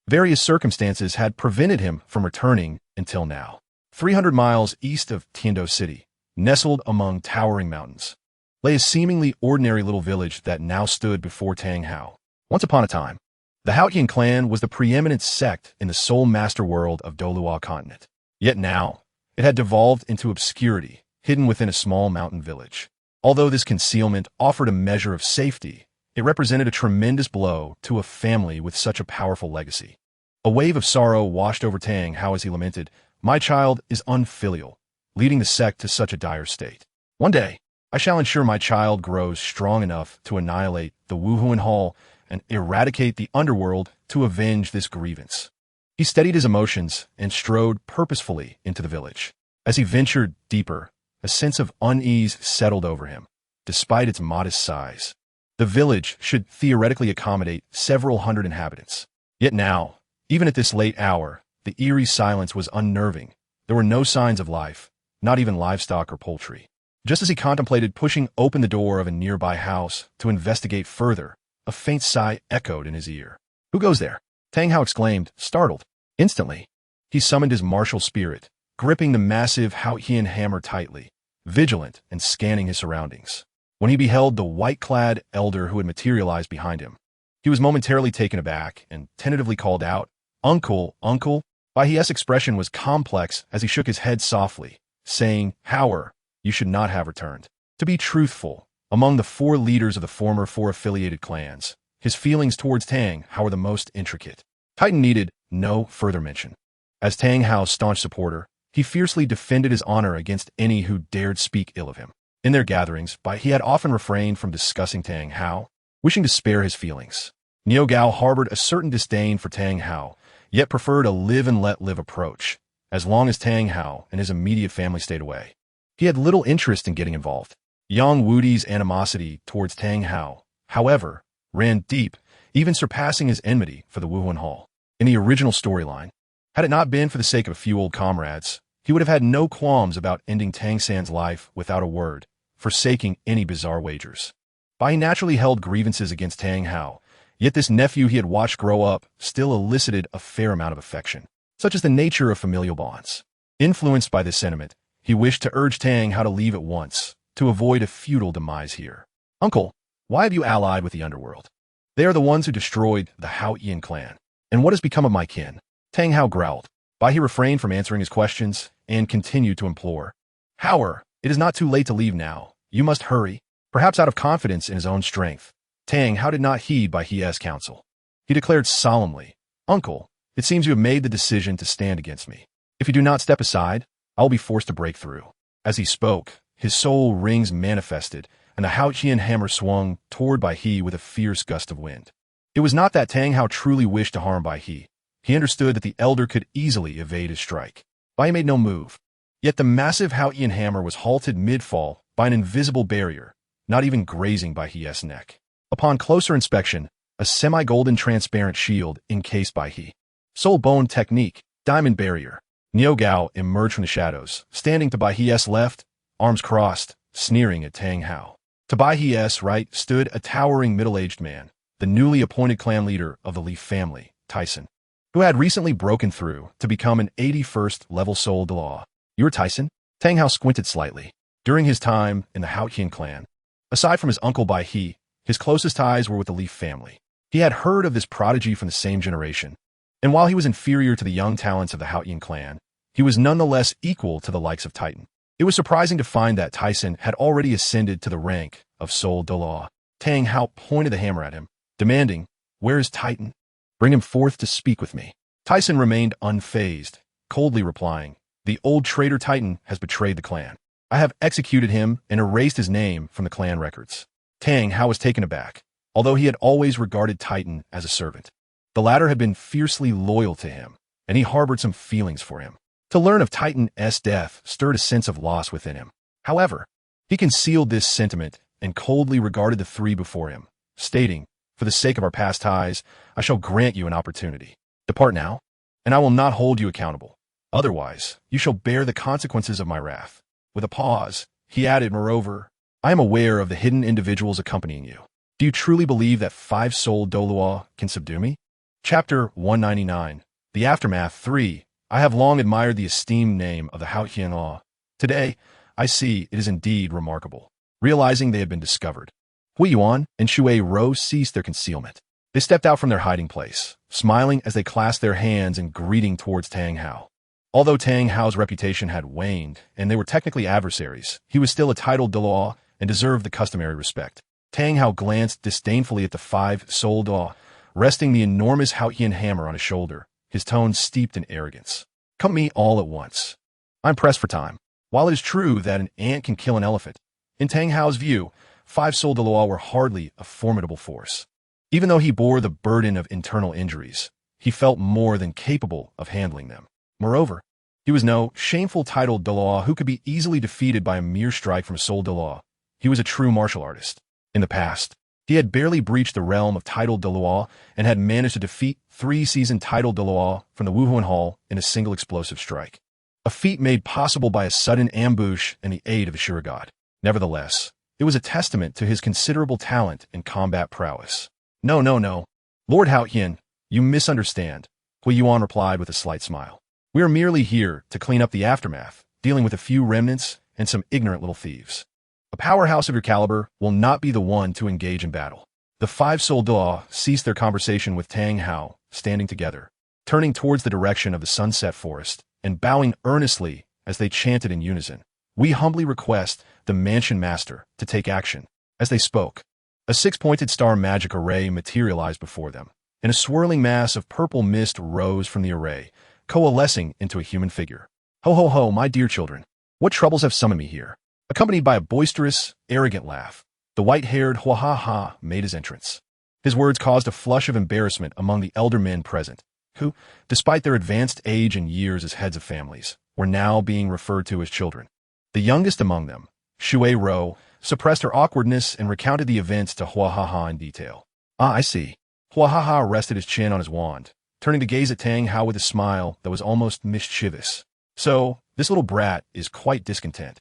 various circumstances had prevented him from returning until now. 300 miles east of Tiando City, nestled among towering mountains, lay a seemingly ordinary little village that now stood before Tang Hao. Once upon a time, the Haotian clan was the preeminent sect in the sole master world of Douluo Continent. Yet now, it had devolved into obscurity, hidden within a small mountain village. Although this concealment offered a measure of safety, it represented a tremendous blow to a family with such a powerful legacy. A wave of sorrow washed over Tang Hao as he lamented, "My child is unfilial, leading the sect to such a dire state. One day, I shall ensure my child grows strong enough to annihilate the Wuhuan Hall and eradicate the underworld to avenge this grievance." He steadied his emotions and strode purposefully into the village. As he ventured deeper, a sense of unease settled over him, despite its modest size. The village should theoretically accommodate several hundred inhabitants. Yet now, even at this late hour, the eerie silence was unnerving. There were no signs of life, not even livestock or poultry. Just as he contemplated pushing open the door of a nearby house to investigate further, a faint sigh echoed in his ear. "Who goes there?" Tang Hao exclaimed, startled. Instantly, he summoned his martial spirit, gripping the massive Haotian hammer tightly, vigilant and scanning his surroundings. When he beheld the white-clad elder who had materialized behind him, he was momentarily taken aback and tentatively called out, "Uncle, uncle." Baihe's expression was complex as he shook his head softly, saying, "Hauer, you should not have returned." To be truthful, among the 4 leaders of the former 4 affiliated clans, his feelings towards Tang Hao were the most intricate. Titan needed no further mention. As Tang Hao's staunch supporter, he fiercely defended his honor against any who dared speak ill of him. In their gatherings, he had often refrained from discussing Tang Hao, wishing to spare his feelings. Niao Gao harbored a certain disdain for Tang Hao, yet preferred a live-and-let-live approach, as long as Tang Hao and his immediate family stayed away. He had little interest in getting involved. Yang Wudi's animosity towards Tang Hao, however, ran deep, even surpassing his enmity for the Wuhuan Hall. In the original storyline, had it not been for the sake of a few old comrades, he would have had no qualms about ending Tang San's life without a word, forsaking any bizarre wagers. Bai naturally held grievances against Tang Hao, yet this nephew he had watched grow up still elicited a fair amount of affection, such as the nature of familial bonds. Influenced by this sentiment, he wished to urge Tang Hao to leave at once, to avoid a futile demise here. "Uncle, why have you allied with the underworld? They are the ones who destroyed the Haotian clan. And what has become of my kin?" Tang Hao growled. Bai He refrained from answering his questions and continued to implore, "Hauer, it is not too late to leave now. You must hurry." Perhaps out of confidence in his own strength, Tang Hao did not heed Bai He's counsel. He declared solemnly, "Uncle, it seems you have made the decision to stand against me. If you do not step aside, I will be forced to break through." As he spoke, his soul rings manifested, and the Haotian hammer swung toward Bai He with a fierce gust of wind. It was not that Tang Hao truly wished to harm Bai He. He understood that the elder could easily evade his strike. Bai He made no move. Yet the massive Haotian hammer was halted mid-fall by an invisible barrier, not even grazing Bai He's neck. Upon closer inspection, a semi-golden transparent shield encased Bai He. Soul Bone Technique, Diamond Barrier. Niao Gao emerged from the shadows, standing to Bai He's left, arms crossed, sneering at Tang Hao. To Bai He's right stood a towering middle-aged man, the newly appointed clan leader of the Li family, Tyson, who had recently broken through to become an 81st level Soul-Subduing. "You are Tyson?" Tang Hao squinted slightly. During his time in the Haotian clan, aside from his uncle Bai He, his closest ties were with the Li family. He had heard of this prodigy from the same generation, and while he was inferior to the young talents of the Haotian clan, he was nonetheless equal to the likes of Titan. It was surprising to find that Tyson had already ascended to the rank of Soul-Subduing. Tang Hao pointed the hammer at him, demanding, "Where is Titan? Bring him forth to speak with me." Tyson remained unfazed, coldly replying, "The old traitor Titan has betrayed the clan. I have executed him and erased his name from the clan records." Tang Hao was taken aback, although he had always regarded Titan as a servant. The latter had been fiercely loyal to him, and he harbored some feelings for him. To learn of Titan's death stirred a sense of loss within him. However, he concealed this sentiment and coldly regarded the 3 before him, stating, "For the sake of our past ties, I shall grant you an opportunity. Depart now, and I will not hold you accountable. Otherwise, you shall bear the consequences of my wrath." With a pause, he added, "Moreover, I am aware of the hidden individuals accompanying you. Do you truly believe that 5 Soul-Subduing can subdue me?" Chapter 199, The Aftermath 3. I have long admired the esteemed name of the Haotian Law. Today, I see it is indeed remarkable. Realizing they had been discovered, Hui Yuan and Shui Rou ceased their concealment. They stepped out from their hiding place, smiling as they clasped their hands in greeting towards Tang Hao. Although Tang Hao's reputation had waned, and they were technically adversaries, he was still a titled Douluo and deserved the customary respect. Tang Hao glanced disdainfully at the 5 Soul-Subduing, resting the enormous Haotian hammer on his shoulder, his tone steeped in arrogance. Come me all at once. I'm pressed for time. While it is true that an ant can kill an elephant, in Tang Hao's view, 5 Soul Douluo were hardly a formidable force. Even though he bore the burden of internal injuries, he felt more than capable of handling them. Moreover, he was no shameful titled Douluo who could be easily defeated by a mere strike from Soul Douluo. He was a true martial artist. In the past, he had barely breached the realm of titled Douluo and had managed to defeat 3 seasoned titled Douluo from the Wuhuan Hall in a single explosive strike. A feat made possible by a sudden ambush and the aid of a Shirogod. Nevertheless, it was a testament to his considerable talent and combat prowess. No. Lord Haotian, you misunderstand, Hui Yuan replied with a slight smile. We are merely here to clean up the aftermath, dealing with a few remnants and some ignorant little thieves. A powerhouse of your caliber will not be the one to engage in battle. The 5 Soul Douluo ceased their conversation with Tang Hao, standing together, turning towards the direction of the sunset forest, and bowing earnestly as they chanted in unison. We humbly request the Mansion Master to take action. As they spoke, a 6-pointed star magic array materialized before them, and a swirling mass of purple mist rose from the array, coalescing into a human figure. Ho ho ho, my dear children, what troubles have summoned me here? Accompanied by a boisterous, arrogant laugh, the white-haired Hua-ha-ha made his entrance. His words caused a flush of embarrassment among the elder men present, who, despite their advanced age and years as heads of families, were now being referred to as children. The youngest among them, Shui Ro, suppressed her awkwardness and recounted the events to Hua-ha-ha in detail. Ah, I see. Hua-ha-ha rested his chin on his wand, turning to gaze at Tang Hao with a smile that was almost mischievous. So, this little brat is quite discontent.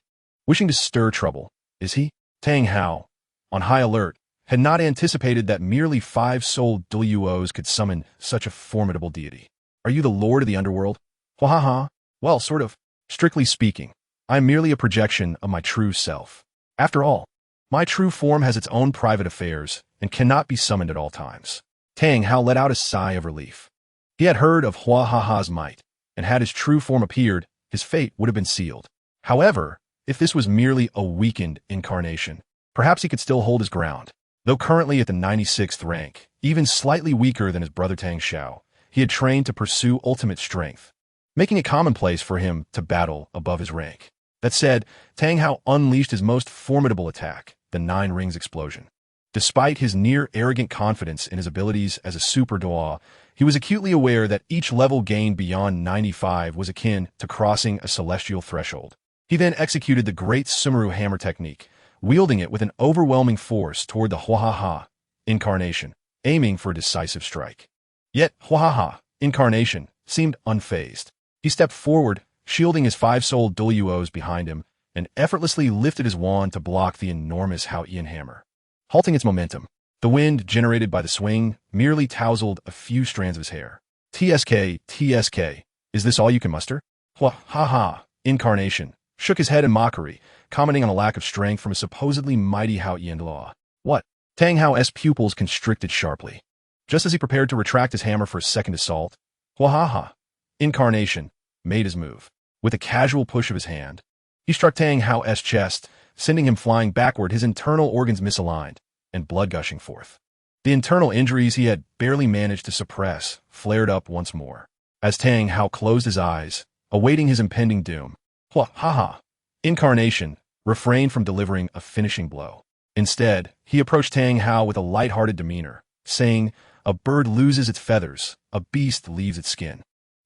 Wishing to stir trouble, is he? Tang Hao, on high alert, had not anticipated that merely 5 Soul Douluos could summon such a formidable deity. Are you the lord of the underworld? Hua-ha-ha. Well, sort of. Strictly speaking, I am merely a projection of my true self. After all, my true form has its own private affairs and cannot be summoned at all times. Tang Hao let out a sigh of relief. He had heard of Hua-ha-ha's might, and had his true form appeared, his fate would have been sealed. However, if this was merely a weakened incarnation, perhaps he could still hold his ground. Though currently at the 96th rank, even slightly weaker than his brother Tang Xiao, he had trained to pursue ultimate strength, making it commonplace for him to battle above his rank. That said, Tang Hao unleashed his most formidable attack, the 9 Rings explosion. Despite his near-arrogant confidence in his abilities as a super Douluo, he was acutely aware that each level gained beyond 95 was akin to crossing a celestial threshold. He then executed the great Sumeru hammer technique, wielding it with an overwhelming force toward the Hua-ha-ha incarnation, aiming for a decisive strike. Yet Hua-ha-ha incarnation seemed unfazed. He stepped forward, shielding his 5 Soul Douluos behind him, and effortlessly lifted his wand to block the enormous Haotian Hammer. Halting its momentum, the wind generated by the swing merely tousled a few strands of his hair. TSK, is this all you can muster? Hua-ha-ha incarnation shook his head in mockery, commenting on a lack of strength from a supposedly mighty Haotian Douluo. What? Tang Hao's pupils constricted sharply. Just as he prepared to retract his hammer for a second assault, Hua-ha-ha incarnation made his move. With a casual push of his hand, he struck Tang Hao's chest, sending him flying backward, his internal organs misaligned, and blood gushing forth. The internal injuries he had barely managed to suppress flared up once more. As Tang Hao closed his eyes, awaiting his impending doom, Hua-ha-ha incarnation refrained from delivering a finishing blow. Instead, he approached Tang Hao with a light-hearted demeanor, saying, "A bird loses its feathers, a beast leaves its skin.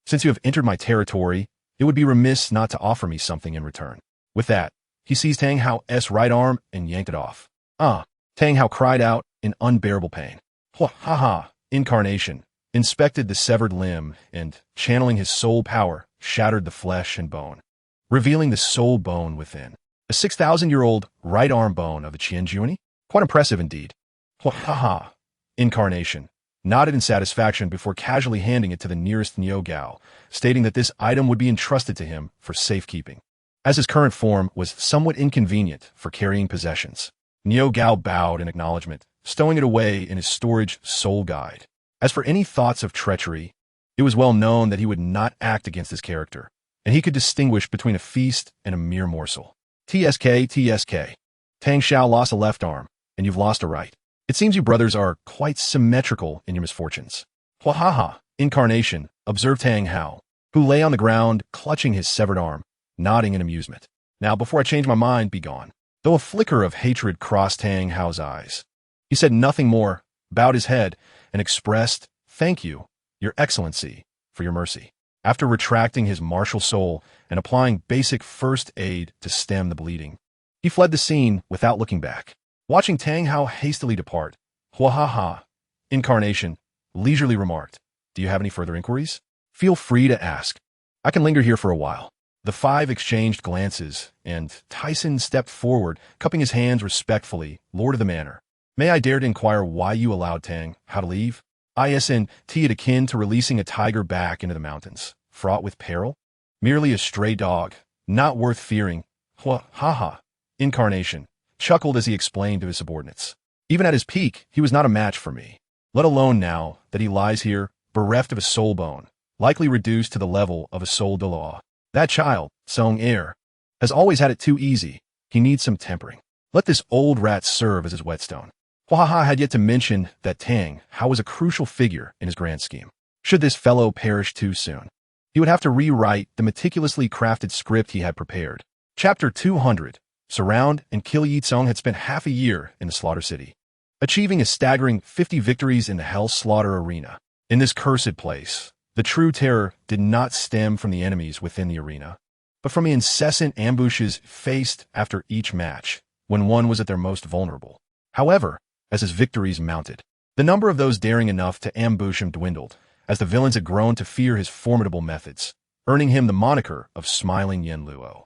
Since you have entered my territory, it would be remiss not to offer me something in return." With that, he seized Tang Hao's right arm and yanked it off. Tang Hao cried out in unbearable pain. Hua-ha-ha incarnation inspected the severed limb and, channeling his soul power, shattered the flesh and bone, revealing the soul bone within. A 6,000-year-old right arm bone of a Qianjuani? Quite impressive indeed. Hua-ha-ha incarnation nodded in satisfaction before casually handing it to the nearest Niu Gao, stating that this item would be entrusted to him for safekeeping, as his current form was somewhat inconvenient for carrying possessions. Niu Gao bowed in acknowledgement, stowing it away in his storage soul guide. As for any thoughts of treachery, it was well known that he would not act against his character, and he could distinguish between a feast and a mere morsel. TSK. Tang Xiao lost a left arm, and you've lost a right. It seems you brothers are quite symmetrical in your misfortunes. Hua-ha-ha incarnation observed Tang Hao, who lay on the ground, clutching his severed arm, nodding in amusement. Now, before I change my mind, be gone. Though a flicker of hatred crossed Tang Hao's eyes, he said nothing more, bowed his head, and expressed, "Thank you, Your Excellency, for your mercy." After retracting his martial soul and applying basic first aid to stem the bleeding, he fled the scene without looking back. Watching Tang Hao hastily depart, Huahaha, Incarnation, leisurely remarked, "Do you have any further inquiries? Feel free to ask. I can linger here for a while." The five exchanged glances, and Tyson stepped forward, cupping his hands respectfully. "Lord of the Manor, may I dare to inquire why you allowed Tang Hao to leave? Isn't it akin to releasing a tiger back into the mountains, fraught with peril? Merely a stray dog, not worth fearing." Ha! Incarnation chuckled as he explained to his subordinates. "Even at his peak, he was not a match for me, let alone now that he lies here, bereft of a soul bone, likely reduced to the level of a soul Douluo. That child, Song Heir, has always had it too easy. He needs some tempering. Let this old rat serve as his whetstone." Huaha had yet to mention that Tang Hao was a crucial figure in his grand scheme. Should this fellow perish too soon, he would have to rewrite the meticulously crafted script he had prepared. Chapter 200. Surround and kill. Ye Cong had spent half a year in the Slaughter City, achieving a staggering 50 victories in the Hell Slaughter Arena. In this cursed place, the true terror did not stem from the enemies within the arena, but from the incessant ambushes faced after each match, when one was at their most vulnerable. However, as his victories mounted, the number of those daring enough to ambush him dwindled, as the villains had grown to fear his formidable methods, earning him the moniker of Smiling Yen Luo.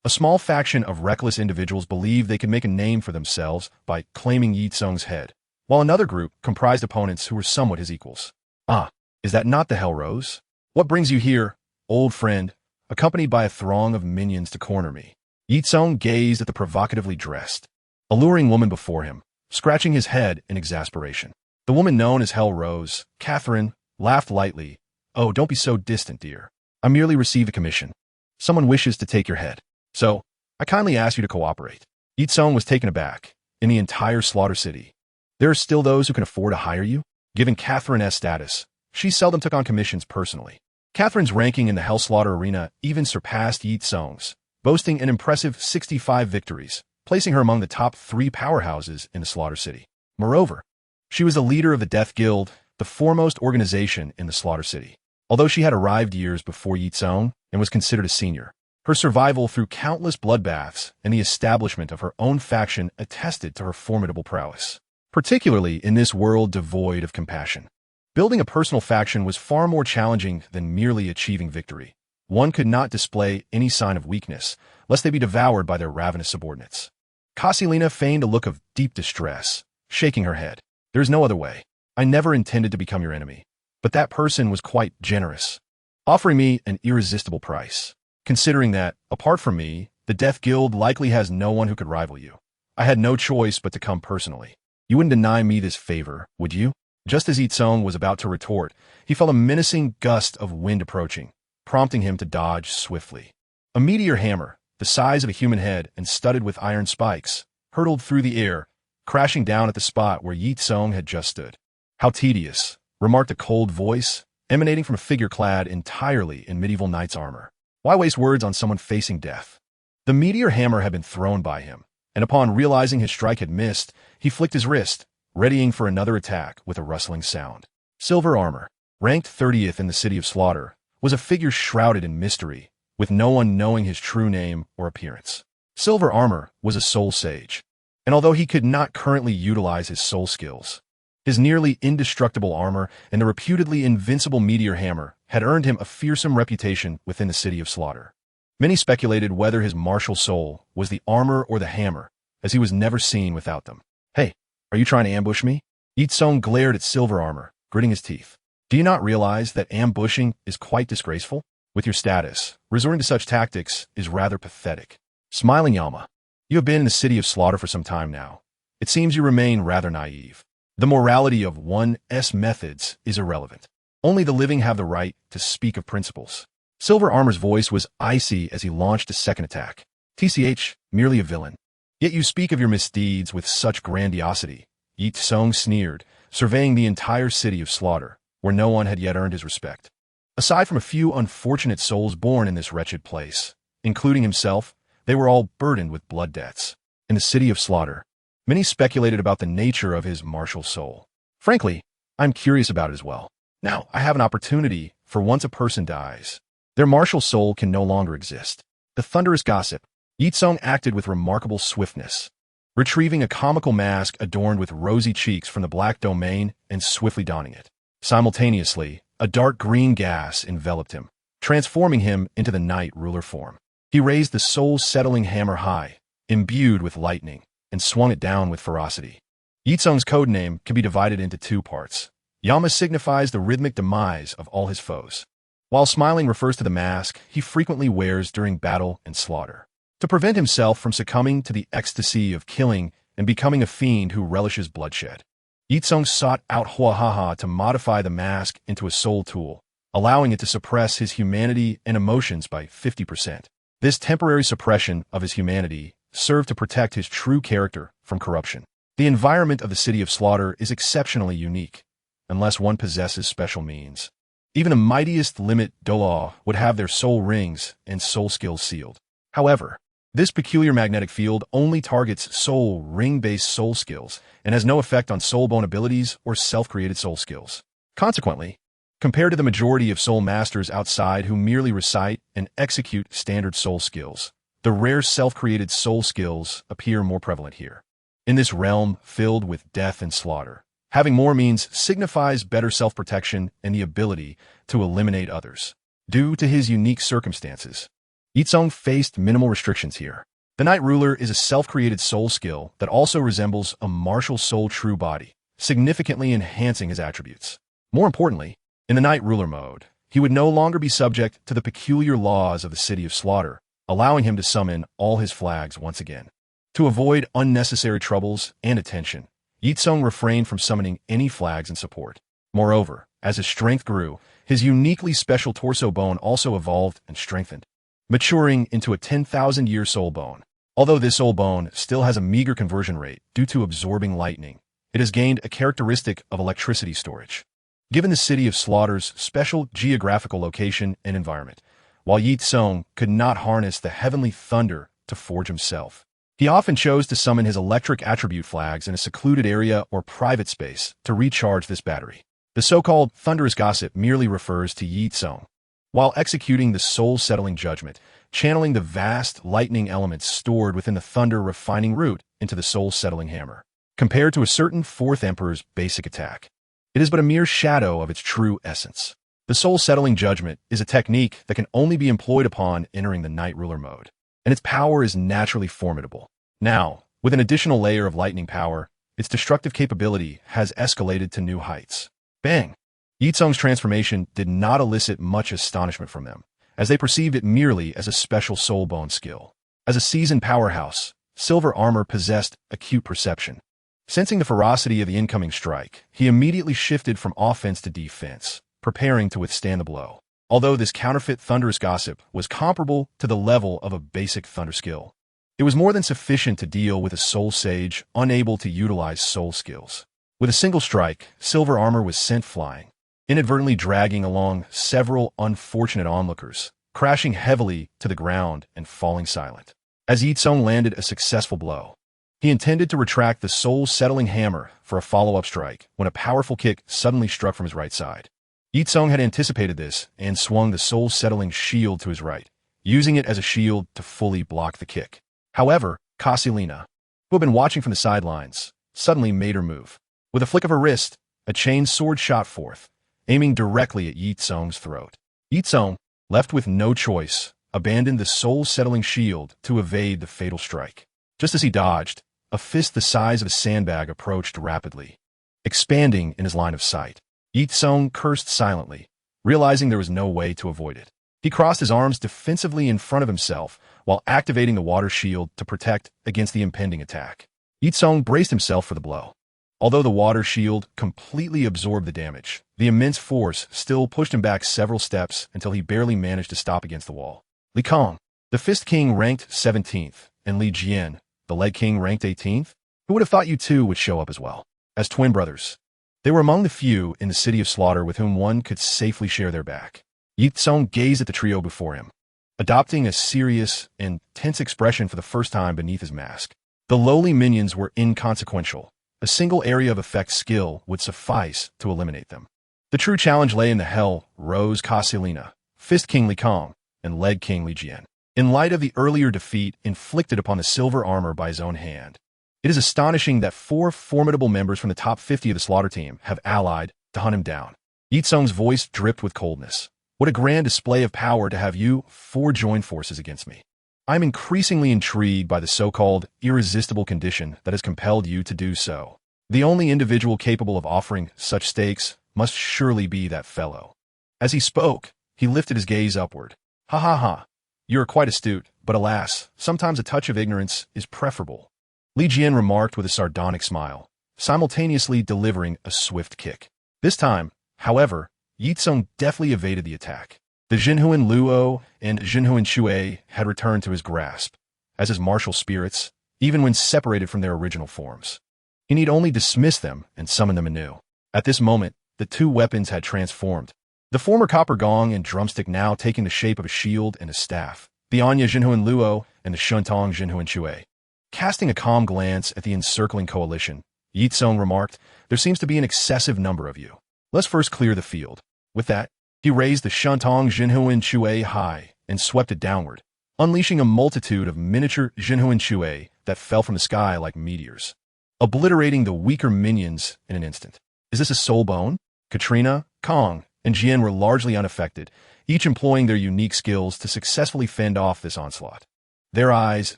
A small faction of reckless individuals believed they could make a name for themselves by claiming Ye Cong's head, while another group comprised opponents who were somewhat his equals. "Ah, is that not the Hell Rose? What brings you here, old friend, accompanied by a throng of minions to corner me?" Ye Cong gazed at the provocatively dressed, alluring woman before him, scratching his head in exasperation. The woman known as Hell Rose, Catherine, laughed lightly. "Oh, don't be so distant, dear. I merely received a commission. Someone wishes to take your head. So, I kindly ask you to cooperate." Ye Cong was taken aback. In the entire Slaughter City, there are still those who can afford to hire you? Given Catherine's status, she seldom took on commissions personally. Catherine's ranking in the Hell Slaughter Arena even surpassed Ye Cong's, boasting an impressive 65 victories, placing her among the top 3 powerhouses in the Slaughter City. Moreover, she was the leader of the Death Guild, the foremost organization in the Slaughter City. Although she had arrived years before Ye Cong and was considered a senior, her survival through countless bloodbaths and the establishment of her own faction attested to her formidable prowess, particularly in this world devoid of compassion. Building a personal faction was far more challenging than merely achieving victory. One could not display any sign of weakness, lest they be devoured by their ravenous subordinates. Casilina feigned a look of deep distress, shaking her head. "There is no other way. I never intended to become your enemy, but that person was quite generous, offering me an irresistible price. Considering that, apart from me, the Death Guild likely has no one who could rival you. I had no choice but to come personally. You wouldn't deny me this favor, would you?" Just as Ye Cong was about to retort, he felt a menacing gust of wind approaching, prompting him to dodge swiftly. A meteor hammer, the size of a human head and studded with iron spikes, hurtled through the air, crashing down at the spot where Ye Cong had just stood. "How tedious," remarked a cold voice, emanating from a figure clad entirely in medieval knight's armor. "Why waste words on someone facing death?" The meteor hammer had been thrown by him, and upon realizing his strike had missed, he flicked his wrist, readying for another attack with a rustling sound. Silver Armor, ranked 30th in the City of Slaughter, was a figure shrouded in mystery, with no one knowing his true name or appearance. Silver Armor was a soul sage, and although he could not currently utilize his soul skills, his nearly indestructible armor and the reputedly invincible meteor hammer had earned him a fearsome reputation within the City of Slaughter. Many speculated whether his martial soul was the armor or the hammer, as he was never seen without them. "Hey, are you trying to ambush me?" Ye Cong glared at Silver Armor, gritting his teeth. "Do you not realize that ambushing is quite disgraceful? With your status, resorting to such tactics is rather pathetic." Smiling Yama, "You have been in the City of Slaughter for some time now. It seems you remain rather naive. The morality of one's methods is irrelevant. Only the living have the right to speak of principles." Silver Armor's voice was icy as he launched a second attack. "TCH, merely a villain. Yet you speak of your misdeeds with such grandiosity." Ye Cong sneered, surveying the entire City of Slaughter, where no one had yet earned his respect. Aside from a few unfortunate souls born in this wretched place, including himself, they were all burdened with blood debts. In the city of slaughter, many speculated about the nature of his martial soul. Frankly, I'm curious about it as well. Now, I have an opportunity for once a person dies, their martial soul can no longer exist. The thunderous gossip, Ye Cong acted with remarkable swiftness, retrieving a comical mask adorned with rosy cheeks from the black domain and swiftly donning it. Simultaneously, a dark green gas enveloped him, transforming him into the Night Ruler form. He raised the Soul-Settling Hammer high, imbued with lightning, and swung it down with ferocity. Ye Cong's code name can be divided into two parts. Yama signifies the rhythmic demise of all his foes, while smiling refers to the mask he frequently wears during battle and slaughter, to prevent himself from succumbing to the ecstasy of killing and becoming a fiend who relishes bloodshed. Ye Cong sought out Huahaha to modify the mask into a soul tool, allowing it to suppress his humanity and emotions by 50%. This temporary suppression of his humanity served to protect his true character from corruption. The environment of the City of Slaughter is exceptionally unique, unless one possesses special means. Even the mightiest limit Douluo would have their soul rings and soul skills sealed. However, this peculiar magnetic field only targets soul ring-based soul skills and has no effect on soulbone abilities or self-created soul skills. Consequently, compared to the majority of soul masters outside who merely recite and execute standard soul skills, the rare self-created soul skills appear more prevalent here. In this realm filled with death and slaughter, having more means signifies better self-protection and the ability to eliminate others. Due to his unique circumstances, Ye Cong faced minimal restrictions here. The Night Ruler is a self-created soul skill that also resembles a martial soul true body, significantly enhancing his attributes. More importantly, in the Night Ruler mode, he would no longer be subject to the peculiar laws of the City of Slaughter, allowing him to summon all his flags once again. To avoid unnecessary troubles and attention, Ye Cong refrained from summoning any flags in support. Moreover, as his strength grew, his uniquely special torso bone also evolved and strengthened, maturing into a 10,000-year soul bone. Although this soul bone still has a meager conversion rate due to absorbing lightning, it has gained a characteristic of electricity storage. Given the City of Slaughter's special geographical location and environment, while Ye Cong could not harness the heavenly thunder to forge himself, he often chose to summon his electric attribute flags in a secluded area or private space to recharge this battery. The so-called thunderous gossip merely refers to Ye Cong, while executing the soul-settling judgment, channeling the vast lightning elements stored within the thunder refining root into the soul-settling hammer. Compared to a certain Fourth Emperor's basic attack, it is but a mere shadow of its true essence. The soul-settling judgment is a technique that can only be employed upon entering the Night Ruler mode, and its power is naturally formidable. Now, with an additional layer of lightning power, its destructive capability has escalated to new heights. Bang! Ye Cong's transformation did not elicit much astonishment from them, as they perceived it merely as a special soul bone skill. As a seasoned powerhouse, Silver Armor possessed acute perception. Sensing the ferocity of the incoming strike, he immediately shifted from offense to defense, preparing to withstand the blow. Although this counterfeit thunderous gossip was comparable to the level of a basic thunder skill, it was more than sufficient to deal with a soul sage unable to utilize soul skills. With a single strike, Silver Armor was sent flying, inadvertently dragging along several unfortunate onlookers, crashing heavily to the ground and falling silent. As Ye Cong landed a successful blow, he intended to retract the soul-settling hammer for a follow-up strike when a powerful kick suddenly struck from his right side. Ye Cong had anticipated this and swung the soul-settling shield to his right, using it as a shield to fully block the kick. However, Casilina, who had been watching from the sidelines, suddenly made her move. With a flick of her wrist, a chain sword shot forth, aiming directly at Ye Cong's throat. Ye Cong, left with no choice, abandoned the soul-settling shield to evade the fatal strike. Just as he dodged, a fist the size of a sandbag approached rapidly, expanding in his line of sight. Ye Cong cursed silently, realizing there was no way to avoid it. He crossed his arms defensively in front of himself while activating the water shield to protect against the impending attack. Ye Cong braced himself for the blow. Although the water shield completely absorbed the damage, the immense force still pushed him back several steps until he barely managed to stop against the wall. Ye Cong, the Fist King, ranked 17th, and Li Jian, the Leg King, ranked 18th? Who would have thought you two would show up as well? As twin brothers, they were among the few in the City of Slaughter with whom one could safely share their back. Ye Cong gazed at the trio before him, adopting a serious and tense expression for the first time beneath his mask. The lowly minions were inconsequential. A single area of effect skill would suffice to eliminate them. The true challenge lay in the Hell Rose Casilina, Fist King Ye Cong, and Leg King Li Jian. In light of the earlier defeat inflicted upon the silver armor by his own hand, it is astonishing that 4 formidable members from the top 50 of the slaughter team have allied to hunt him down. Ye Cong's voice dripped with coldness. What a grand display of power to have you 4 join forces against me. I'm increasingly intrigued by the so-called irresistible condition that has compelled you to do so. The only individual capable of offering such stakes must surely be that fellow. As he spoke, he lifted his gaze upward. Ha ha ha. You are quite astute, but alas, sometimes a touch of ignorance is preferable. Li Jian remarked with a sardonic smile, simultaneously delivering a swift kick. This time, however, Ye Cong deftly evaded the attack. The Jinhuan Luo and Jinhuan Shui had returned to his grasp, as his martial spirits, even when separated from their original forms. He need only dismiss them and summon them anew. At this moment, the 2 weapons had transformed. The former copper gong and drumstick now taking the shape of a shield and a staff. The Anya Jinhuan Luo and the Shuntong Jinhuan Shui. Casting a calm glance at the encircling coalition, Ye Cong remarked, "There seems to be an excessive number of you. Let's first clear the field." With that, he raised the Shuntong Jinhuan Shui high and swept it downward, unleashing a multitude of miniature Jinhuan Shui that fell from the sky like meteors, obliterating the weaker minions in an instant. Is this a soul bone? Katrina, Kong, and Jian were largely unaffected, each employing their unique skills to successfully fend off this onslaught. Their eyes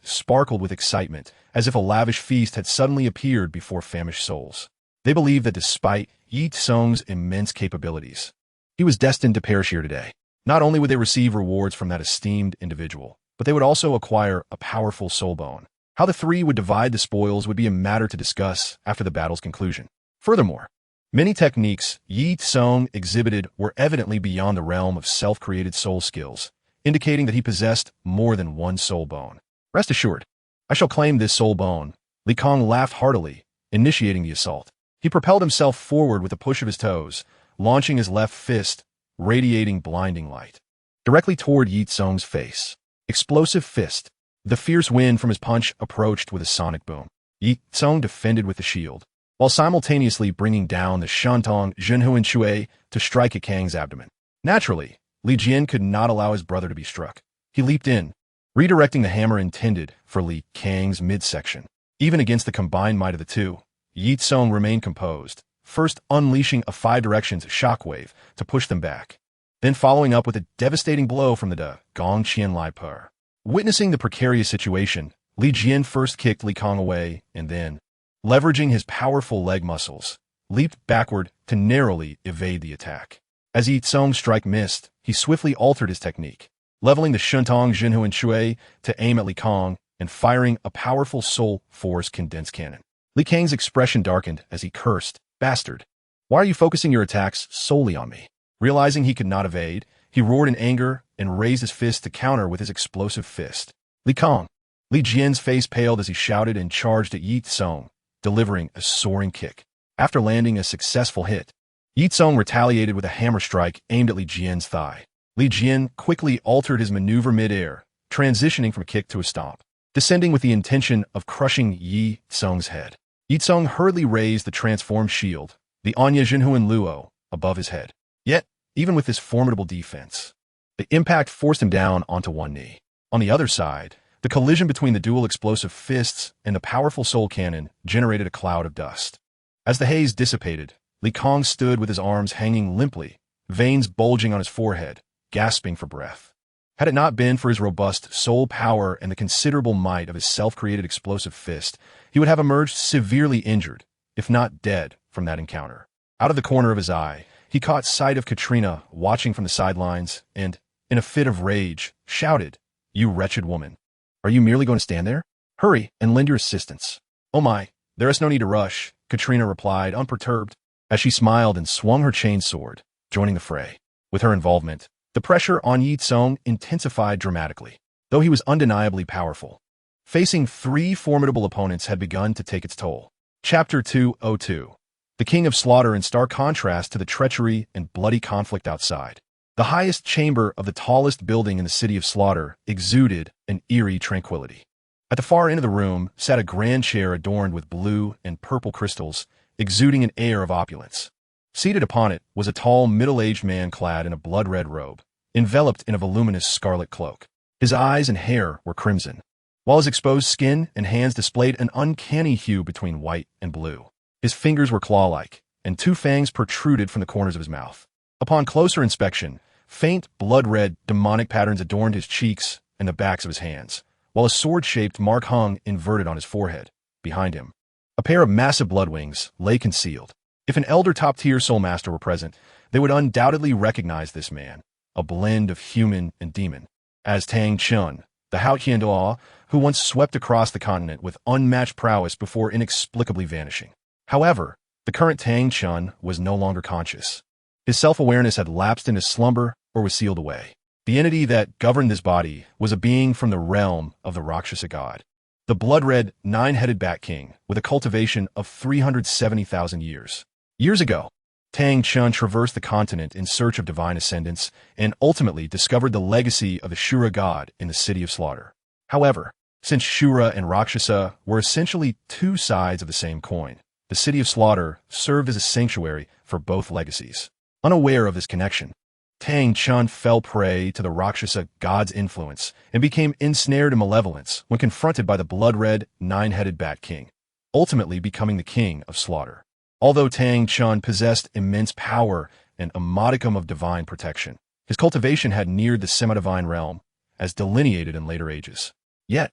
sparkled with excitement, as if a lavish feast had suddenly appeared before famished souls. They believed that despite Ye Cong's immense capabilities, he was destined to perish here today. Not only would they receive rewards from that esteemed individual, but they would also acquire a powerful soul bone. How the 3 would divide the spoils would be a matter to discuss after the battle's conclusion. Furthermore, many techniques Ye Cong exhibited were evidently beyond the realm of self-created soul skills, indicating that he possessed more than 1 soul bone. Rest assured, I shall claim this soul bone. Ye Cong laughed heartily, initiating the assault. He propelled himself forward with a push of his toes, launching his left fist, radiating blinding light, directly toward Ye Cong's face. Explosive fist. The fierce wind from his punch approached with a sonic boom. Ye Cong defended with the shield, while simultaneously bringing down the Shuntong Jinhuan Shui to strike at Kang's abdomen. Naturally, Li Jian could not allow his brother to be struck. He leaped in, redirecting the hammer intended for Li Kang's midsection. Even against the combined might of the 2, Ye Cong remained composed, first unleashing a 5 directions shockwave to push them back, then following up with a devastating blow from the Gong Qian Lai Per. Witnessing the precarious situation, Li Jian first kicked Ye Cong away and then, leveraging his powerful leg muscles, leaped backward to narrowly evade the attack. As Ye Cong's strike missed, he swiftly altered his technique, leveling the Shuntong Jinhuan Shui to aim at Ye Cong and firing a powerful Soul Force condensed cannon. Li Kang's expression darkened as he cursed, "Bastard! Why are you focusing your attacks solely on me?" Realizing he could not evade, he roared in anger and raised his fist to counter with his explosive fist. Ye Cong! Li Jian's face paled as he shouted and charged at Ye Cong, delivering a soaring kick. After landing a successful hit, Ye Cong retaliated with a hammer strike aimed at Li Jian's thigh. Li Jian quickly altered his maneuver mid-air, transitioning from a kick to a stomp, descending with the intention of crushing Ye Cong's head. Ye Cong hurriedly raised the transformed shield, the Anya Jinhuan Luo, above his head. Yet, even with this formidable defense, the impact forced him down onto one knee. On the other side, the collision between the dual explosive fists and the powerful soul cannon generated a cloud of dust. As the haze dissipated, Ye Cong stood with his arms hanging limply, veins bulging on his forehead, gasping for breath. Had it not been for his robust soul power and the considerable might of his self-created explosive fist, he would have emerged severely injured, if not dead, from that encounter. Out of the corner of his eye, he caught sight of Katrina watching from the sidelines and, in a fit of rage, shouted, "You wretched woman! Are you merely going to stand there? Hurry and lend your assistance." "Oh my, there is no need to rush," Katrina replied, unperturbed, as she smiled and swung her chain sword, joining the fray. With her involvement, the pressure on Ye Cong intensified dramatically, though he was undeniably powerful. Facing 3 formidable opponents had begun to take its toll. Chapter 202. The King of Slaughter in stark contrast to the treachery and bloody conflict outside. The highest chamber of the tallest building in the city of Slaughter exuded an eerie tranquility. At the far end of the room sat a grand chair adorned with blue and purple crystals, exuding an air of opulence. Seated upon it was a tall, middle-aged man clad in a blood-red robe, enveloped in a voluminous scarlet cloak. His eyes and hair were crimson, while his exposed skin and hands displayed an uncanny hue between white and blue. His fingers were claw-like, and two fangs protruded from the corners of his mouth. Upon closer inspection, faint, blood-red, demonic patterns adorned his cheeks and the backs of his hands, while a sword-shaped mark hung inverted on his forehead. Behind him, a pair of massive blood wings lay concealed. If an elder top-tier soul master were present, they would undoubtedly recognize this man, a blend of human and demon, as Tang Chun, the Haotian Hammer, who once swept across the continent with unmatched prowess before inexplicably vanishing. However, the current Tang Chun was no longer conscious. His self-awareness had lapsed into slumber or was sealed away. The entity that governed this body was a being from the realm of the Rakshasa god, the blood-red, nine-headed Bat King, with a cultivation of 370,000 years. Years ago, Tang Chun traversed the continent in search of divine ascendance and ultimately discovered the legacy of the Shura god in the city of Slaughter. However, since Shura and Rakshasa were essentially two sides of the same coin, the city of Slaughter served as a sanctuary for both legacies. Unaware of this connection, Tang Chun fell prey to the Rakshasa god's influence and became ensnared in malevolence when confronted by the blood-red, nine-headed Bat King, ultimately becoming the king of Slaughter. Although Tang Chun possessed immense power and a modicum of divine protection, his cultivation had neared the semi-divine realm, as delineated in later ages. Yet,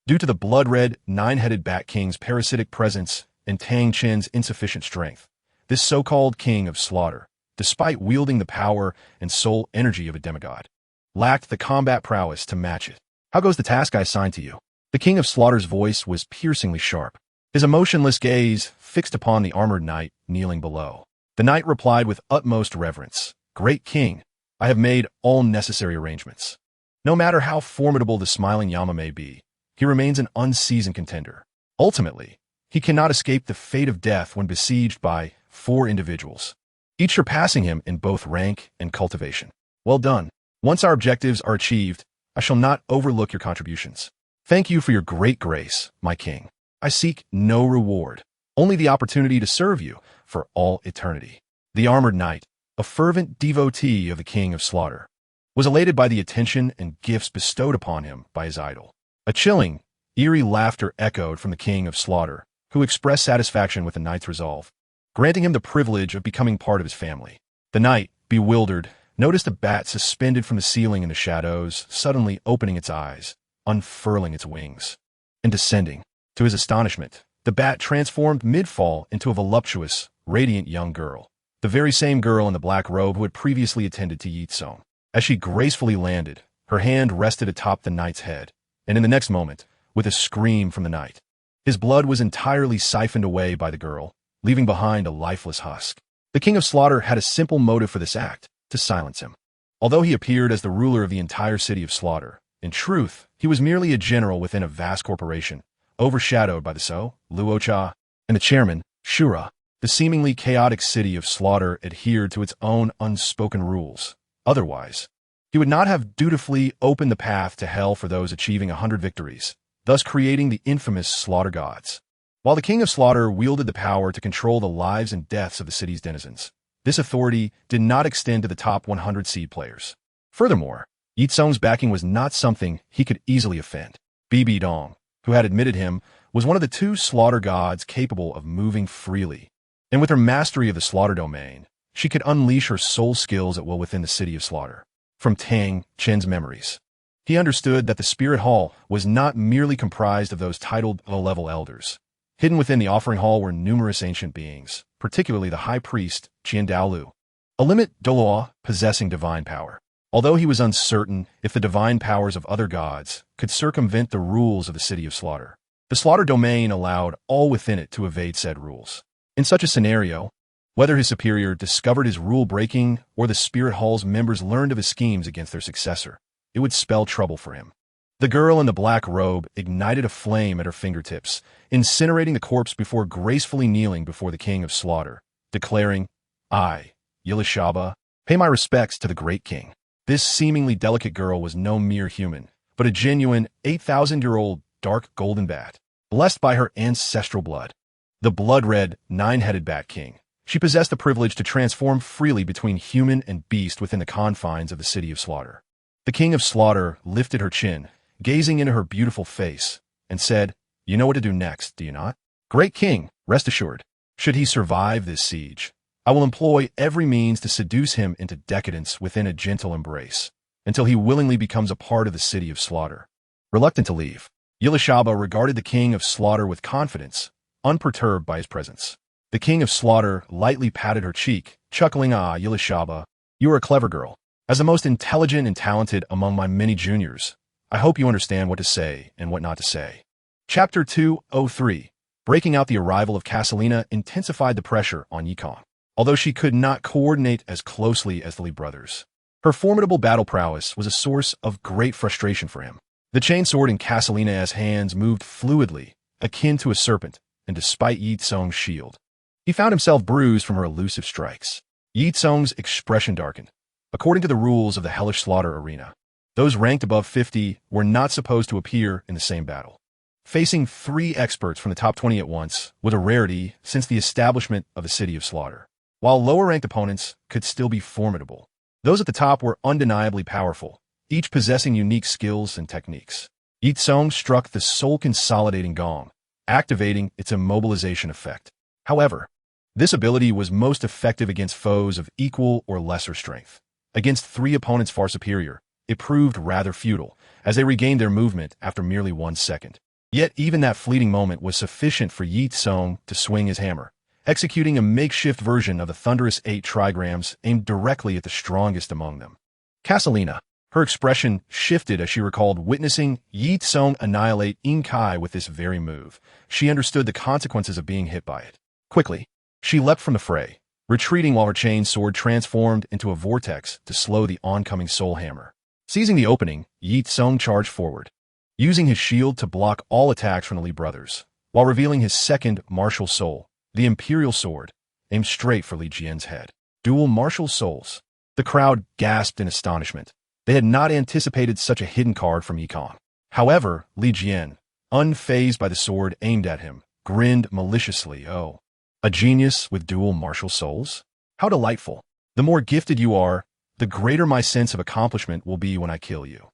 due to the blood-red, nine-headed Bat King's parasitic presence and Tang Chun's insufficient strength, this so-called king of Slaughter, despite wielding the power and soul energy of a demigod, lacked the combat prowess to match it. How goes the task I assigned to you? The king of Slaughter's voice was piercingly sharp, his emotionless gaze fixed upon the armored knight kneeling below. The knight replied with utmost reverence, "Great king, I have made all necessary arrangements." No matter how formidable the smiling Yama may be, he remains an unseasoned contender. Ultimately, he cannot escape the fate of death when besieged by 4 individuals, each surpassing him in both rank and cultivation. Well done. Once our objectives are achieved, I shall not overlook your contributions. Thank you for your great grace, my king. I seek no reward, only the opportunity to serve you for all eternity. The armored knight, a fervent devotee of the king of Slaughter, was elated by the attention and gifts bestowed upon him by his idol. A chilling, eerie laughter echoed from the king of Slaughter, who expressed satisfaction with the knight's resolve, granting him the privilege of becoming part of his family. The knight, bewildered, noticed a bat suspended from the ceiling in the shadows, suddenly opening its eyes, unfurling its wings, and descending. To his astonishment, the bat transformed mid-fall into a voluptuous, radiant young girl, the very same girl in the black robe who had previously attended to Ye Cong. As she gracefully landed, her hand rested atop the knight's head, and in the next moment, with a scream from the knight, his blood was entirely siphoned away by the girl, leaving behind a lifeless husk. The king of Slaughter had a simple motive for this act, to silence him. Although he appeared as the ruler of the entire city of Slaughter, in truth, he was merely a general within a vast corporation, overshadowed by the Soul-Subduing and the chairman, Shura. The seemingly chaotic city of Slaughter adhered to its own unspoken rules. Otherwise, he would not have dutifully opened the path to hell for those achieving 100 victories, thus creating the infamous Slaughter Gods. While the king of Slaughter wielded the power to control the lives and deaths of the city's denizens, this authority did not extend to the top 100 seed players. Furthermore, Ye Cong's backing was not something he could easily offend. Bibi Dong, who had admitted him, was one of the 2 Slaughter gods capable of moving freely, and with her mastery of the Slaughter domain, she could unleash her soul skills at will within the city of Slaughter. From Tang Chun's memories, he understood that the Spirit Hall was not merely comprised of those titled low-level elders. Hidden within the offering hall were numerous ancient beings, particularly the high priest, Douluo, a limit Douluo possessing divine power. Although he was uncertain if the divine powers of other gods could circumvent the rules of the city of Slaughter, the Slaughter domain allowed all within it to evade said rules. In such a scenario, whether his superior discovered his rule-breaking or the Spirit Hall's members learned of his schemes against their successor, it would spell trouble for him. The girl in the black robe ignited a flame at her fingertips, incinerating the corpse before gracefully kneeling before the king of Slaughter, declaring, "I, Yilishaba, pay my respects to the great king." This seemingly delicate girl was no mere human, but a genuine 8,000-year-old dark golden bat, blessed by her ancestral blood. The blood-red, nine-headed Bat King. She possessed the privilege to transform freely between human and beast within the confines of the City of Slaughter. The King of Slaughter lifted her chin, gazing into her beautiful face, and said, "You know what to do next, do you not? Great King, rest assured. Should he survive this siege, I will employ every means to seduce him into decadence within a gentle embrace, until he willingly becomes a part of the City of Slaughter." Reluctant to leave, Yilishaba regarded the King of Slaughter with confidence, unperturbed by his presence. The King of Slaughter lightly patted her cheek, chuckling, "Ah, Yilishaba, you are a clever girl. As the most intelligent and talented among my many juniors, I hope you understand what to say and what not to say." Chapter 203. Breaking out the arrival of Casalina intensified the pressure on Ye Cong. Although she could not coordinate as closely as the Lee brothers, her formidable battle prowess was a source of great frustration for him. The chainsword in Casalina's hands moved fluidly, akin to a serpent, and despite Ye Cong's shield, he found himself bruised from her elusive strikes. Ye Cong's expression darkened. According to the rules of the hellish slaughter arena, those ranked above 50 were not supposed to appear in the same battle. Facing 3 experts from the top 20 at once was a rarity since the establishment of the City of Slaughter. While lower-ranked opponents could still be formidable, those at the top were undeniably powerful, each possessing unique skills and techniques. Ye Cong struck the soul-consolidating gong, activating its immobilization effect. However, this ability was most effective against foes of equal or lesser strength. Against 3 opponents far superior, it proved rather futile, as they regained their movement after merely 1 second. Yet even that fleeting moment was sufficient for Ye Cong to swing his hammer, executing a makeshift version of the thunderous 8 trigrams aimed directly at the strongest among them. Casalina. Her expression shifted as she recalled witnessing Ye Cong annihilate Kai with this very move. She understood the consequences of being hit by it. Quickly, she leapt from the fray, retreating while her chain sword transformed into a vortex to slow the oncoming soul hammer. Seizing the opening, Ye Cong charged forward, using his shield to block all attacks from the Lee brothers, while revealing his second martial soul, the Imperial Sword, aimed straight for Li Jian's head. Dual martial souls. The crowd gasped in astonishment. They had not anticipated such a hidden card from Ye Cong. However, Li Jian, unfazed by the sword aimed at him, grinned maliciously. "Oh, a genius with dual martial souls? How delightful. The more gifted you are, the greater my sense of accomplishment will be when I kill you."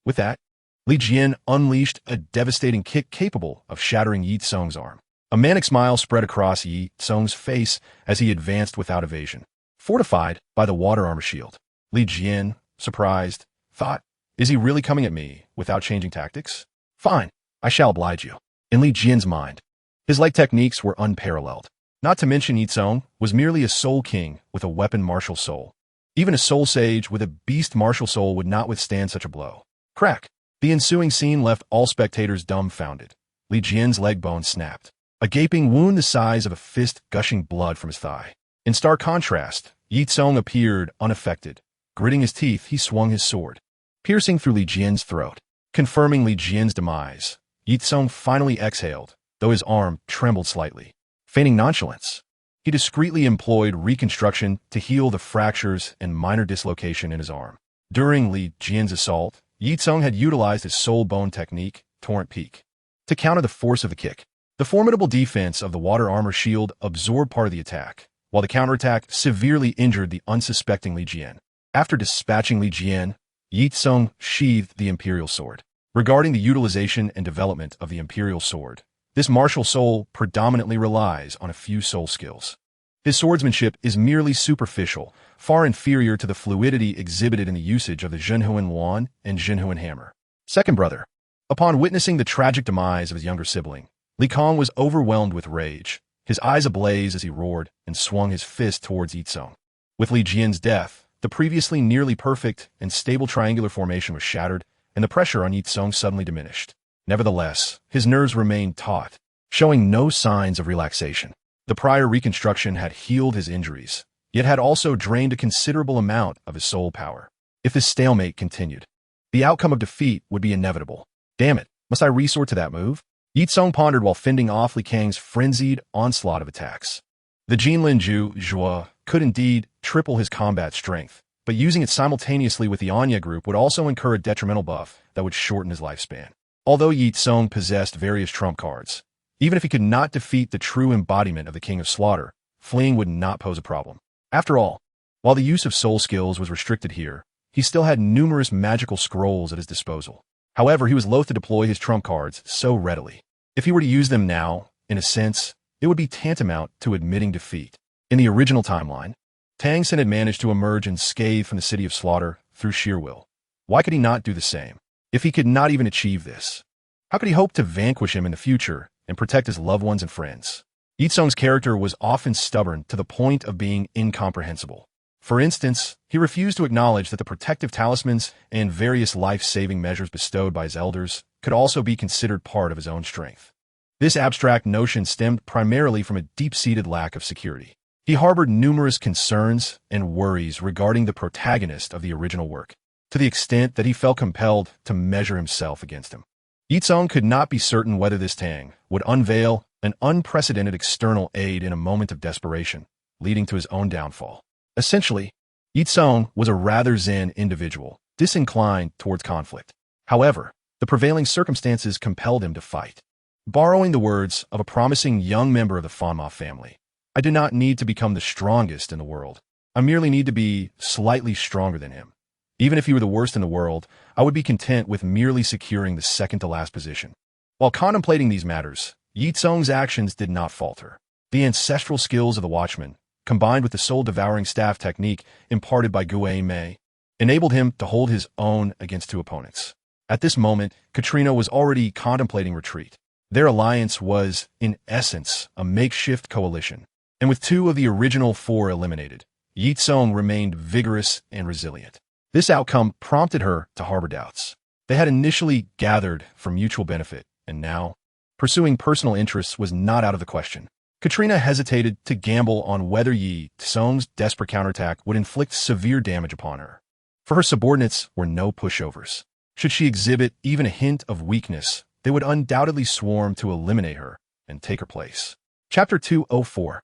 With that, Li Jian unleashed a devastating kick capable of shattering Ye Cong's arm. A manic smile spread across Ye Cong's face as he advanced without evasion. Fortified by the water armor shield, Li Jian, surprised, thought, "Is he really coming at me without changing tactics? Fine, I shall oblige you." In Li Jian's mind, his like techniques were unparalleled. Not to mention Ye Cong was merely a soul king with a weapon martial soul. Even a soul sage with a beast martial soul would not withstand such a blow. Crack! The ensuing scene left all spectators dumbfounded. Li Jian's leg bone snapped, a gaping wound the size of a fist gushing blood from his thigh. In stark contrast, Ye Cong appeared unaffected. Gritting his teeth, he swung his sword, piercing through Li Jian's throat. Confirming Li Jian's demise, Ye Cong finally exhaled, though his arm trembled slightly. Feigning nonchalance, he discreetly employed reconstruction to heal the fractures and minor dislocation in his arm. During Li Jian's assault, Ye Cong had utilized his soul bone technique, Torrent Peak, to counter the force of the kick. The formidable defense of the water armor shield absorbed part of the attack, while the counterattack severely injured the unsuspecting Li Jian. After dispatching Li Jian, Ye Cong sheathed the Imperial Sword. Regarding the utilization and development of the Imperial Sword, this martial soul predominantly relies on a few soul skills. His swordsmanship is merely superficial, far inferior to the fluidity exhibited in the usage of the Zhenhuan Wand and Zhenhuan Hammer. Second brother. Upon witnessing the tragic demise of his younger sibling, Ye Cong was overwhelmed with rage, his eyes ablaze as he roared and swung his fist towards Ye Cong. With Li Jian's death, the previously nearly perfect and stable triangular formation was shattered, and the pressure on Ye Cong suddenly diminished. Nevertheless, his nerves remained taut, showing no signs of relaxation. The prior reconstruction had healed his injuries, yet had also drained a considerable amount of his soul power. If this stalemate continued, the outcome of defeat would be inevitable. Damn it, must I resort to that move? Ye Cong pondered while fending off Li Kang's frenzied onslaught of attacks. The Jinlin Ju Zhua could indeed triple his combat strength, but using it simultaneously with the Anya group would also incur a detrimental buff that would shorten his lifespan. Although Ye Cong possessed various trump cards, even if he could not defeat the true embodiment of the King of Slaughter, fleeing would not pose a problem. After all, while the use of soul skills was restricted here, he still had numerous magical scrolls at his disposal. However, he was loath to deploy his trump cards so readily. If he were to use them now, in a sense, it would be tantamount to admitting defeat. In the original timeline, Tang Sect had managed to emerge unscathed from the City of Slaughter through sheer will. Why could he not do the same? If he could not even achieve this, how could he hope to vanquish him in the future and protect his loved ones and friends? Ye Cong's character was often stubborn to the point of being incomprehensible. For instance, he refused to acknowledge that the protective talismans and various life-saving measures bestowed by his elders could also be considered part of his own strength. This abstract notion stemmed primarily from a deep-seated lack of security. He harbored numerous concerns and worries regarding the protagonist of the original work, to the extent that he felt compelled to measure himself against him. Ye Cong could not be certain whether this Tang would unveil an unprecedented external aid in a moment of desperation, leading to his own downfall. Essentially, Ye Cong was a rather zen individual, disinclined towards conflict. However, the prevailing circumstances compelled him to fight. Borrowing the words of a promising young member of the Fanma family, I do not need to become the strongest in the world. I merely need to be slightly stronger than him. Even if he were the worst in the world, I would be content with merely securing the second-to-last position. While contemplating these matters, Ye Cong's actions did not falter. The ancestral skills of the Watchman, combined with the soul-devouring staff technique imparted by Gui Mei, enabled him to hold his own against two opponents. At this moment, Katrina was already contemplating retreat. Their alliance was, in essence, a makeshift coalition. And with two of the original four eliminated, Ye Cong remained vigorous and resilient. This outcome prompted her to harbor doubts. They had initially gathered for mutual benefit, and now, pursuing personal interests was not out of the question. Katrina hesitated to gamble on whether Ye Cong's desperate counterattack would inflict severe damage upon her. For her subordinates were no pushovers. Should she exhibit even a hint of weakness, they would undoubtedly swarm to eliminate her and take her place. Chapter 204.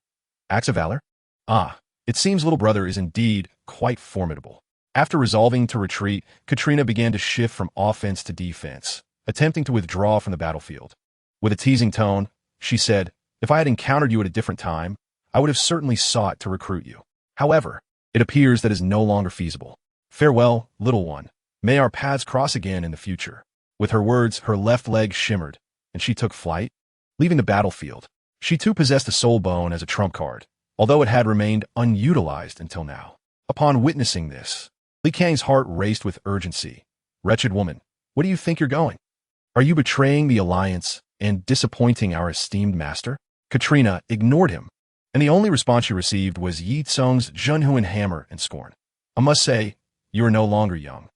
Acts of Valor? Ah, it seems little brother is indeed quite formidable. After resolving to retreat, Katrina began to shift from offense to defense, attempting to withdraw from the battlefield. With a teasing tone, she said, "If I had encountered you at a different time, I would have certainly sought to recruit you. However, it appears that is no longer feasible. Farewell, little one. May our paths cross again in the future." With her words, her left leg shimmered, and she took flight, leaving the battlefield. She too possessed a soul bone as a trump card, although it had remained unutilized until now. Upon witnessing this, Li Kang's heart raced with urgency. "Wretched woman, where do you think you're going? Are you betraying the alliance and disappointing our esteemed master?" Katrina ignored him, and the only response she received was Ye Cong's Haotian Hammer and scorn. "I must say, you are no longer young.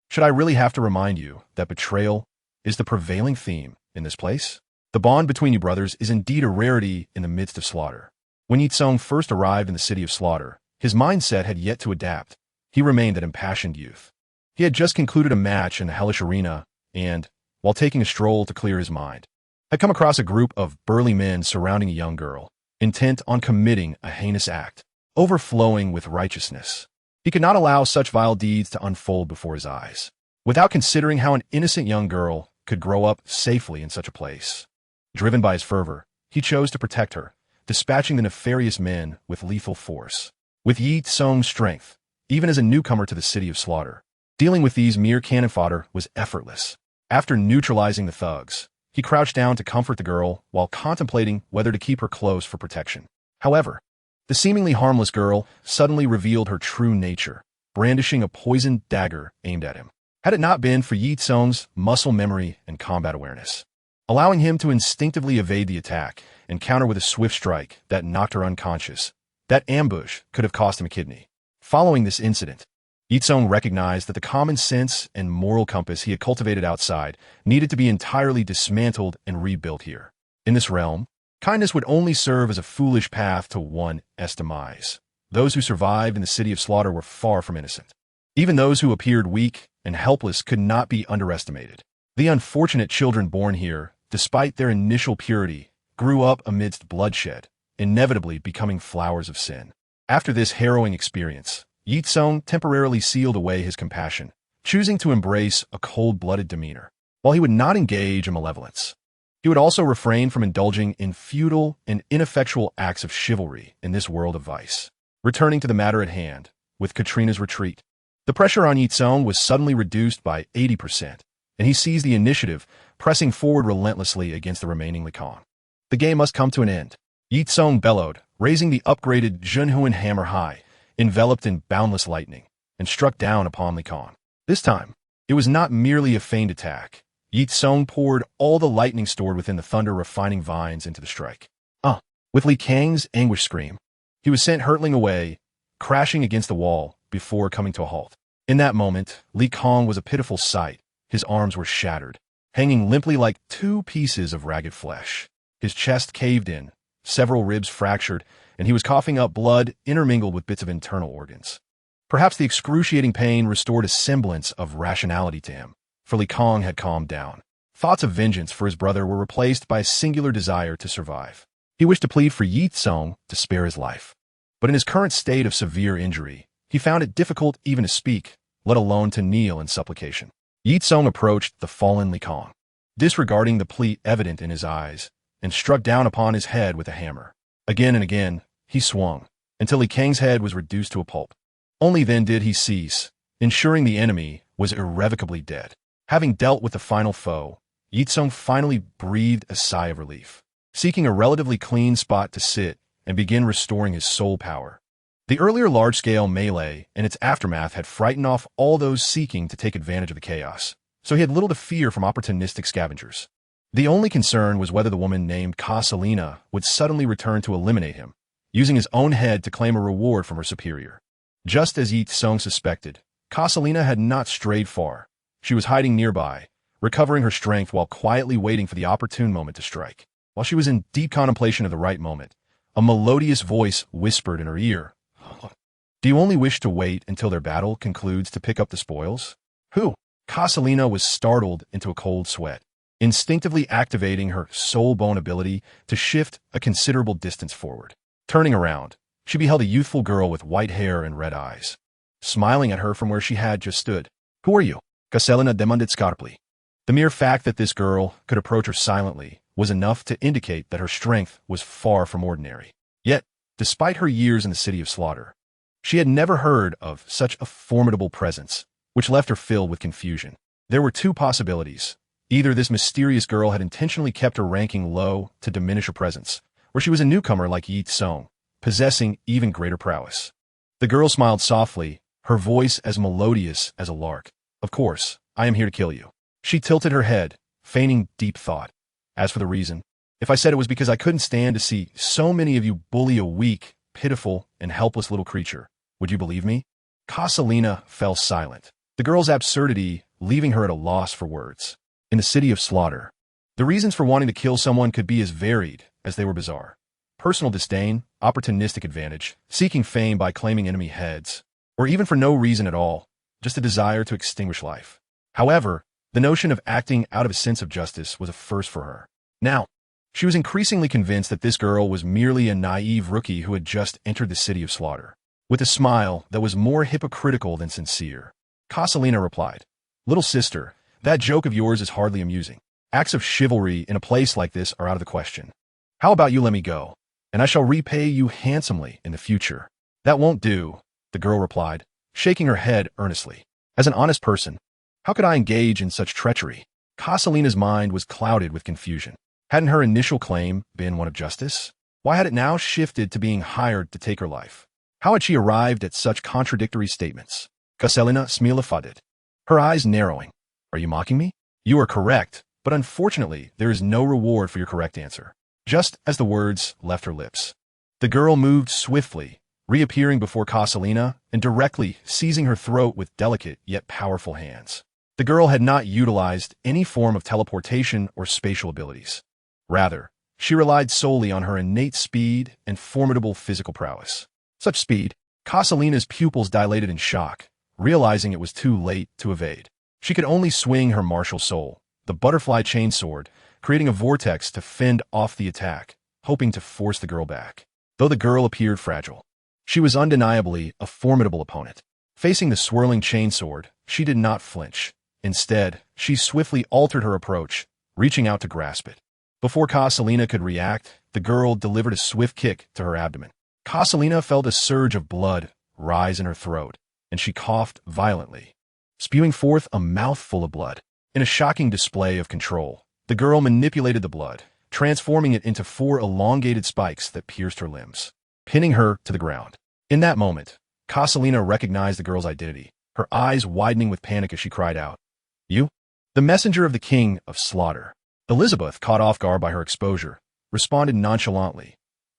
Should I really have to remind you that betrayal is the prevailing theme in this place? The bond between you brothers is indeed a rarity in the midst of slaughter." When Ye Cong first arrived in the City of Slaughter, his mindset had yet to adapt. He remained an impassioned youth. He had just concluded a match in the hellish arena and, while taking a stroll to clear his mind, had come across a group of burly men surrounding a young girl, intent on committing a heinous act, overflowing with righteousness. He could not allow such vile deeds to unfold before his eyes, without considering how an innocent young girl could grow up safely in such a place. Driven by his fervor, he chose to protect her, dispatching the nefarious men with lethal force. With Ye Cong's strength, even as a newcomer to the City of Slaughter, dealing with these mere cannon fodder was effortless. After neutralizing the thugs, he crouched down to comfort the girl while contemplating whether to keep her close for protection. However, the seemingly harmless girl suddenly revealed her true nature, brandishing a poisoned dagger aimed at him. Had it not been for Ye Cong's muscle memory and combat awareness, allowing him to instinctively evade the attack and counter with a swift strike that knocked her unconscious, that ambush could have cost him a kidney. Following this incident, Ye Cong recognized that the common sense and moral compass he had cultivated outside needed to be entirely dismantled and rebuilt here. In this realm, kindness would only serve as a foolish path to one's demise. Those who survived in the City of Slaughter were far from innocent. Even those who appeared weak and helpless could not be underestimated. The unfortunate children born here, despite their initial purity, grew up amidst bloodshed, inevitably becoming flowers of sin. After this harrowing experience, Ye Cong temporarily sealed away his compassion, choosing to embrace a cold-blooded demeanor. While he would not engage in malevolence, he would also refrain from indulging in futile and ineffectual acts of chivalry in this world of vice. Returning to the matter at hand, with Katrina's retreat, the pressure on Ye Cong was suddenly reduced by 80%, and he seized the initiative, pressing forward relentlessly against the remaining Ye Cong. The game must come to an end. Ye Cong bellowed, raising the upgraded Haotian Hammer high, enveloped in boundless lightning, and struck down upon Ye Cong. This time, it was not merely a feigned attack. Ye Cong poured all the lightning stored within the thunder-refining vines into the strike. With Ye Cong's anguish scream, he was sent hurtling away, crashing against the wall before coming to a halt. In that moment, Ye Cong was a pitiful sight. His arms were shattered, hanging limply like two pieces of ragged flesh. His chest caved in, several ribs fractured, and he was coughing up blood intermingled with bits of internal organs. Perhaps the excruciating pain restored a semblance of rationality to him, for Ye Cong had calmed down. Thoughts of vengeance for his brother were replaced by a singular desire to survive. He wished to plead for Ye Cong to spare his life. But in his current state of severe injury, he found it difficult even to speak, let alone to kneel in supplication. Ye Cong approached the fallen Ye Cong, disregarding the plea evident in his eyes, and struck down upon his head with a hammer. Again and again, he swung, until Ye Cong's head was reduced to a pulp. Only then did he cease, ensuring the enemy was irrevocably dead. Having dealt with the final foe, Ye Cong finally breathed a sigh of relief, seeking a relatively clean spot to sit and begin restoring his soul power. The earlier large-scale melee and its aftermath had frightened off all those seeking to take advantage of the chaos, so he had little to fear from opportunistic scavengers. The only concern was whether the woman named Kasalina would suddenly return to eliminate him, using his own head to claim a reward from her superior. Just as Ye Cong suspected, Kasalina had not strayed far. She was hiding nearby, recovering her strength while quietly waiting for the opportune moment to strike. While she was in deep contemplation of the right moment, a melodious voice whispered in her ear, "Do you only wish to wait until their battle concludes to pick up the spoils?" Who? Kasalina was startled into a cold sweat, instinctively activating her soul bone ability to shift a considerable distance forward. Turning around, she beheld a youthful girl with white hair and red eyes, smiling at her from where she had just stood. "Who are you?" Kasalina demanded sharply. The mere fact that this girl could approach her silently was enough to indicate that her strength was far from ordinary. Yet, despite her years in the city of slaughter, she had never heard of such a formidable presence, which left her filled with confusion. There were two possibilities. Either this mysterious girl had intentionally kept her ranking low to diminish her presence, or she was a newcomer like Ye Cong, possessing even greater prowess. The girl smiled softly, her voice as melodious as a lark. "Of course, I am here to kill you." She tilted her head, feigning deep thought. "As for the reason, if I said it was because I couldn't stand to see so many of you bully a weak, pitiful, and helpless little creature, would you believe me?" Kasalina fell silent, the girl's absurdity leaving her at a loss for words. In the city of slaughter, the reasons for wanting to kill someone could be as varied as they were bizarre. Personal disdain, opportunistic advantage, seeking fame by claiming enemy heads, or even for no reason at all, just a desire to extinguish life. However, the notion of acting out of a sense of justice was a first for her. Now, she was increasingly convinced that this girl was merely a naive rookie who had just entered the city of slaughter. With a smile that was more hypocritical than sincere, Kasalina replied, "Little sister, that joke of yours is hardly amusing. Acts of chivalry in a place like this are out of the question. How about you let me go, and I shall repay you handsomely in the future?" "That won't do," the girl replied, shaking her head earnestly. "As an honest person, how could I engage in such treachery?" Kasalina's mind was clouded with confusion. Hadn't her initial claim been one of justice? Why had it now shifted to being hired to take her life? How had she arrived at such contradictory statements? Kasalina smilefaded, her eyes narrowing. "Are you mocking me?" "You are correct, but unfortunately there is no reward for your correct answer." Just as the words left her lips, the girl moved swiftly, reappearing before Kasalina and directly seizing her throat with delicate yet powerful hands. The girl had not utilized any form of teleportation or spatial abilities. Rather, she relied solely on her innate speed and formidable physical prowess. Such speed, Kasalina's pupils dilated in shock, realizing it was too late to evade. She could only swing her martial soul, the butterfly chainsword, creating a vortex to fend off the attack, hoping to force the girl back. Though the girl appeared fragile, She was undeniably a formidable opponent. Facing the swirling chainsword, she did not flinch. Instead, she swiftly altered her approach, reaching out to grasp it. Before Kasalina could react, the girl delivered a swift kick to her abdomen. Kasalina felt a surge of blood rise in her throat, and she coughed violently, spewing forth a mouthful of blood. In a shocking display of control, the girl manipulated the blood, transforming it into 4 elongated spikes that pierced her limbs, pinning her to the ground. In that moment, Kasalina recognized the girl's identity, her eyes widening with panic as she cried out, "You?" The messenger of the king of slaughter. Elizabeth, caught off guard by her exposure, responded nonchalantly,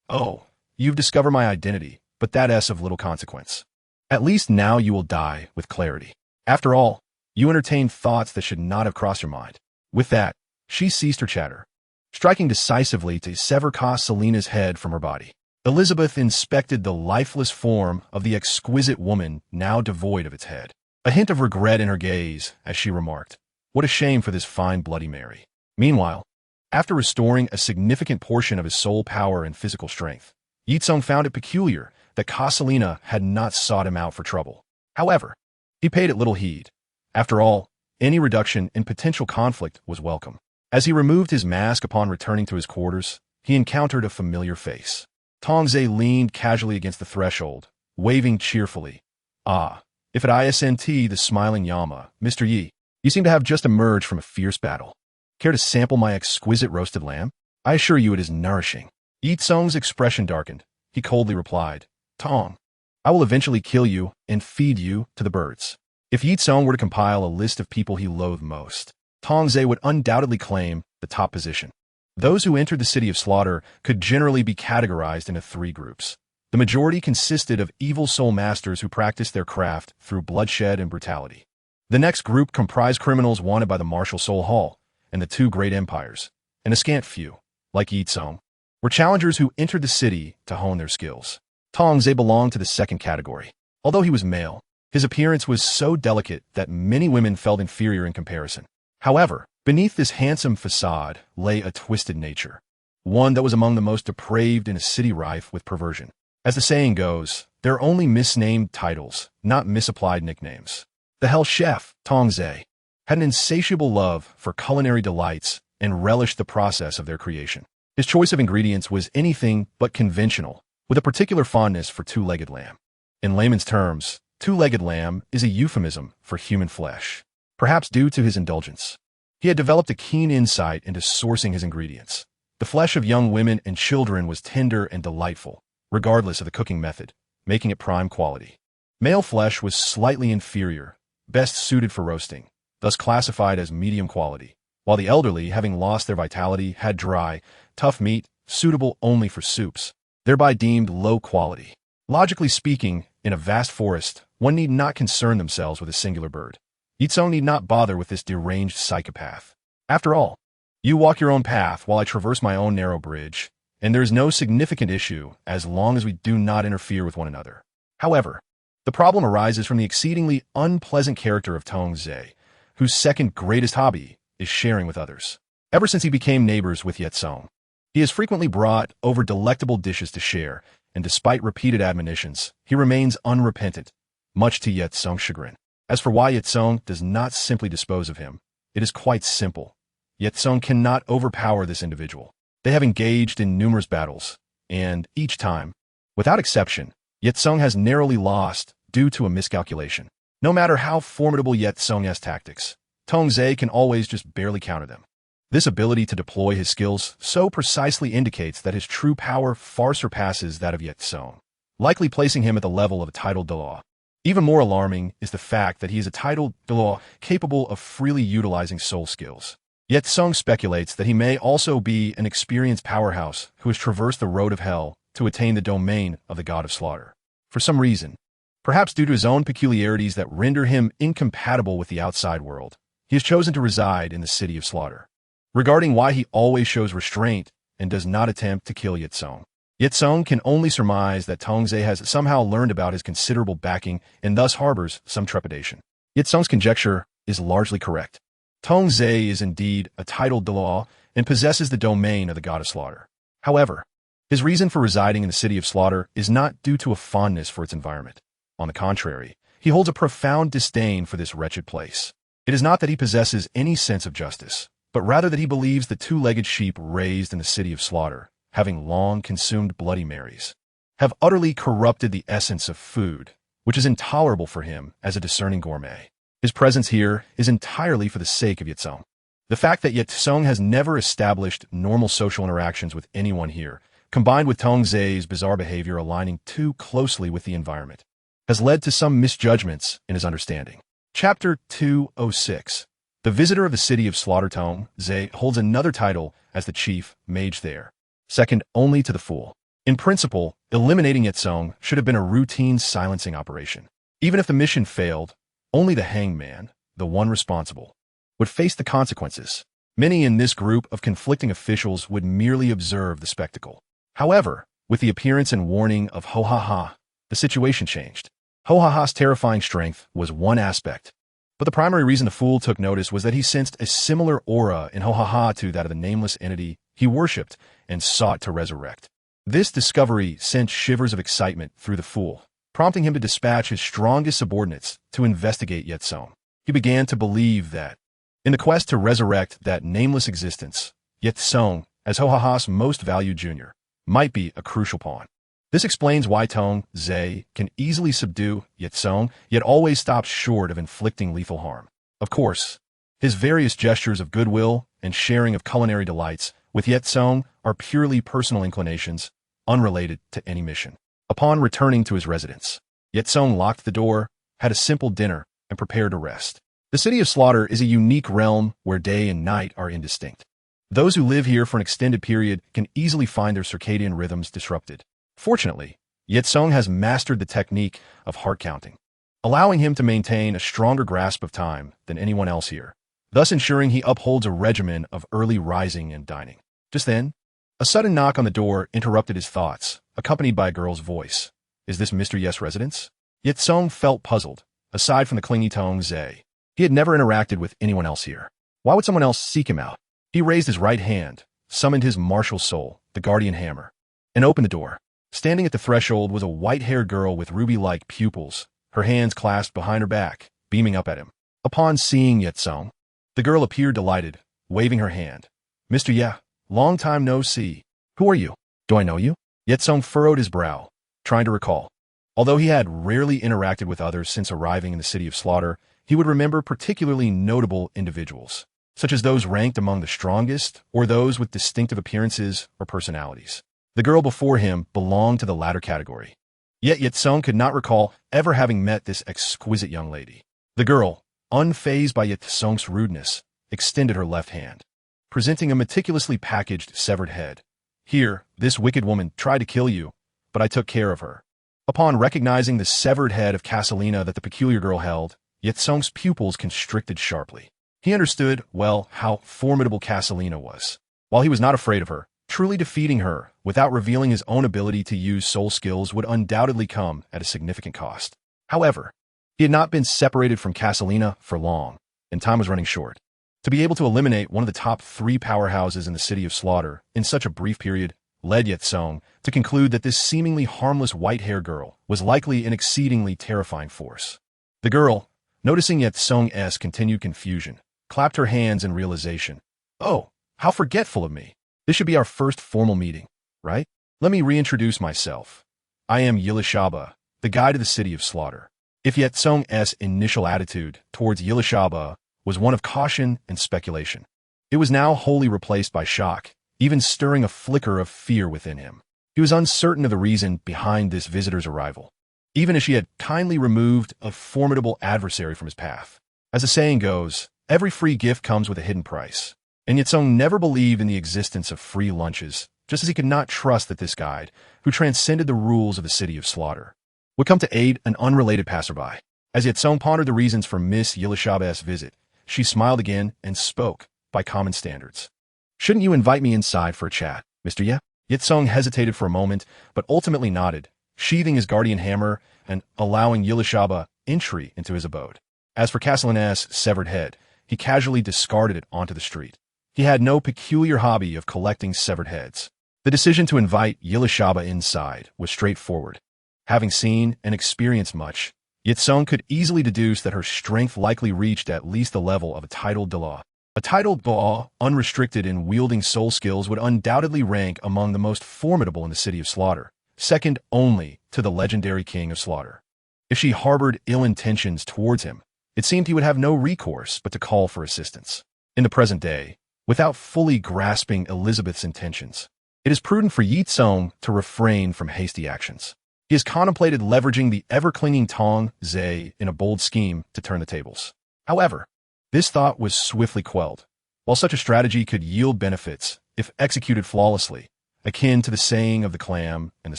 "Oh, you've discovered my identity, but that's of little consequence. At least now you will die with clarity. After all, you entertained thoughts that should not have crossed your mind." With that, she ceased her chatter, striking decisively to sever Kasalina's head from her body. Elizabeth inspected the lifeless form of the exquisite woman now devoid of its head, a hint of regret in her gaze as she remarked, "What a shame for this fine Bloody Mary." Meanwhile, after restoring a significant portion of his soul power and physical strength, Ye Cong found it peculiar that Kasalina had not sought him out for trouble. However, he paid it little heed. After all, any reduction in potential conflict was welcome. As he removed his mask upon returning to his quarters, he encountered a familiar face. Tang Sect leaned casually against the threshold, waving cheerfully. "Ah, if it isn't the smiling Yama, Mr. Yi, you seem to have just emerged from a fierce battle. Care to sample my exquisite roasted lamb? I assure you it is nourishing." Ye Cong's expression darkened. He coldly replied, "Tong, I will eventually kill you and feed you to the birds." If Ye Cong were to compile a list of people he loathed most, Tang Sect would undoubtedly claim the top position. Those who entered the city of slaughter could generally be categorized into 3 groups. The majority consisted of evil soul masters who practiced their craft through bloodshed and brutality. The next group comprised criminals wanted by the martial soul hall and the 2 great empires, and a scant few, like Ye Cong, were challengers who entered the city to hone their skills. Tang Sect belonged to the second category. Although he was male, his appearance was so delicate that many women felt inferior in comparison. However, beneath this handsome facade lay a twisted nature, one that was among the most depraved in a city rife with perversion. As the saying goes, there are only misnamed titles, not misapplied nicknames. The Hell Chef, Tang Sect, had an insatiable love for culinary delights and relished the process of their creation. His choice of ingredients was anything but conventional, with a particular fondness for 2-legged lamb. In layman's terms, 2-legged lamb is a euphemism for human flesh. Perhaps due to his indulgence, he had developed a keen insight into sourcing his ingredients. The flesh of young women and children was tender and delightful, regardless of the cooking method, making it prime quality. Male flesh was slightly inferior, best suited for roasting, thus classified as medium quality, while the elderly, having lost their vitality, had dry, tough meat suitable only for soups, thereby deemed low quality. Logically speaking, in a vast forest, one need not concern themselves with a singular bird. Ye Cong need not bother with this deranged psychopath. After all, you walk your own path while I traverse my own narrow bridge, and there is no significant issue as long as we do not interfere with one another. However, the problem arises from the exceedingly unpleasant character of Tang Sect, whose second greatest hobby is sharing with others. Ever since he became neighbors with Ye Cong, he has frequently brought over delectable dishes to share, and despite repeated admonitions, he remains unrepentant, much to Ye Cong's chagrin. As for why Ye Cong does not simply dispose of him, it is quite simple. Ye Cong cannot overpower this individual. They have engaged in numerous battles, and each time, without exception, Ye Cong has narrowly lost due to a miscalculation. No matter how formidable Ye Cong's tactics, Tang Sect can always just barely counter them. This ability to deploy his skills so precisely indicates that his true power far surpasses that of Ye Cong, likely placing him at the level of a titled Douluo. Even more alarming is the fact that he is a titled Douluo capable of freely utilizing soul skills. Ye Cong speculates that he may also be an experienced powerhouse who has traversed the road of hell to attain the domain of the god of slaughter. For some reason, perhaps due to his own peculiarities that render him incompatible with the outside world, he has chosen to reside in the city of slaughter. Regarding why he always shows restraint and does not attempt to kill Ye Cong, Ye Cong can only surmise that Tang Sect has somehow learned about his considerable backing and thus harbors some trepidation. Ye Cong's conjecture is largely correct. Tang Sect is indeed a titled Douluo and possesses the domain of the god of slaughter. However, His reason for residing in the City of Slaughter is not due to a fondness for its environment. On the contrary, he holds a profound disdain for this wretched place. It is not that he possesses any sense of justice, but rather that he believes the two-legged sheep raised in the City of Slaughter, having long consumed Bloody Marys, have utterly corrupted the essence of food, which is intolerable for him as a discerning gourmet. His presence here is entirely for the sake of Ye Cong. The fact that Ye Cong has never established normal social interactions with anyone here, combined with Tang Sect's bizarre behavior aligning too closely with the environment, has led to some misjudgments in his understanding. Chapter 206. The visitor of the City of Slaughter. Tang Sect holds another title as the chief mage there, second only to the Fool. In principle, eliminating Ye Cong should have been a routine silencing operation. Even if the mission failed, only the hangman, the one responsible, would face the consequences. Many in this group of conflicting officials would merely observe the spectacle. However, with the appearance and warning of Ho-Ha-Ha, the situation changed. Ho-Ha-Ha's terrifying strength was one aspect, but the primary reason the Fool took notice was that he sensed a similar aura in Ho-Ha-Ha to that of the nameless entity he worshipped and sought to resurrect. This discovery sent shivers of excitement through the Fool, prompting him to dispatch his strongest subordinates to investigate Ye Cong. He began to believe that, in the quest to resurrect that nameless existence, Ye Cong, as Ho-Ha-Ha's most valued junior, might be a crucial pawn. This explains why Tang Sect can easily subdue Ye Cong, yet always stops short of inflicting lethal harm. Of course, his various gestures of goodwill and sharing of culinary delights with Ye Cong are purely personal inclinations, unrelated to any mission. Upon returning to his residence, Ye Cong locked the door, had a simple dinner, and prepared to rest. The City of Slaughter is a unique realm where day and night are indistinct. Those who live here for an extended period can easily find their circadian rhythms disrupted. Fortunately, Ye Cong has mastered the technique of heart counting, allowing him to maintain a stronger grasp of time than anyone else here, thus ensuring he upholds a regimen of early rising and dining. Just then, a sudden knock on the door interrupted his thoughts, accompanied by a girl's voice. Is this Mr. Ye's residence? Ye Cong felt puzzled. Aside from the clingy Tang Sect, he had never interacted with anyone else here. Why would someone else seek him out? He raised his right hand, summoned his martial soul, the Guardian Hammer, and opened the door. Standing at the threshold was a white-haired girl with ruby-like pupils, her hands clasped behind her back, beaming up at him. Upon seeing Ye Cong, the girl appeared delighted, waving her hand. Mr. Ye, long time no see. Who are you? Do I know you? Ye Cong furrowed his brow, trying to recall. Although he had rarely interacted with others since arriving in the City of Slaughter, he would remember particularly notable individuals, such as those ranked among the strongest or those with distinctive appearances or personalities. The girl before him belonged to the latter category. Yet Ye Cong could not recall ever having met this exquisite young lady. The girl, unfazed by Ye Cong's rudeness, extended her left hand, presenting a meticulously packaged severed head. Here, this wicked woman tried to kill you, but I took care of her. Upon recognizing the severed head of Casalina that the peculiar girl held, Ye Cong's pupils constricted sharply. He understood, well, how formidable Casalina was. While he was not afraid of her, truly defeating her without revealing his own ability to use soul skills would undoubtedly come at a significant cost. However, he had not been separated from Casalina for long, and time was running short. To be able to eliminate one of the top 3 powerhouses in the City of Slaughter in such a brief period led Ye Cong to conclude that this seemingly harmless white-haired girl was likely an exceedingly terrifying force. The girl, noticing Ye Cong's continued confusion, clapped her hands in realization. Oh, how forgetful of me. This should be our first formal meeting, right? Let me reintroduce myself. I am Yilishaba, the guide of the City of Slaughter. If Ye Cong's initial attitude towards Yilishaba was one of caution and speculation, it was now wholly replaced by shock, even stirring a flicker of fear within him. He was uncertain of the reason behind this visitor's arrival, even as she had kindly removed a formidable adversary from his path. As the saying goes, every free gift comes with a hidden price. And Ye Cong never believed in the existence of free lunches, just as he could not trust that this guide, who transcended the rules of the City of Slaughter, would come to aid an unrelated passerby. As Ye Cong pondered the reasons for Miss Yilishaba's visit, she smiled again and spoke, by common standards. Shouldn't you invite me inside for a chat, Mr. Ye? Ye Cong hesitated for a moment, but ultimately nodded, sheathing his Guardian Hammer and allowing Yilishaba entry into his abode. As for Casalina's severed head, he casually discarded it onto the street. He had no peculiar hobby of collecting severed heads. The decision to invite Yilishaba inside was straightforward. Having seen and experienced much, Ye Cong could easily deduce that her strength likely reached at least the level of a titled Douluo. A titled Douluo, unrestricted in wielding soul skills, would undoubtedly rank among the most formidable in the City of Slaughter, second only to the legendary King of Slaughter. If she harbored ill intentions towards him, it seemed he would have no recourse but to call for assistance. In the present day, without fully grasping Elizabeth's intentions, it is prudent for Ye Cong to refrain from hasty actions. He has contemplated leveraging the ever-clinging Tang Sect in a bold scheme to turn the tables. However, this thought was swiftly quelled. While such a strategy could yield benefits if executed flawlessly, akin to the saying of the clam and the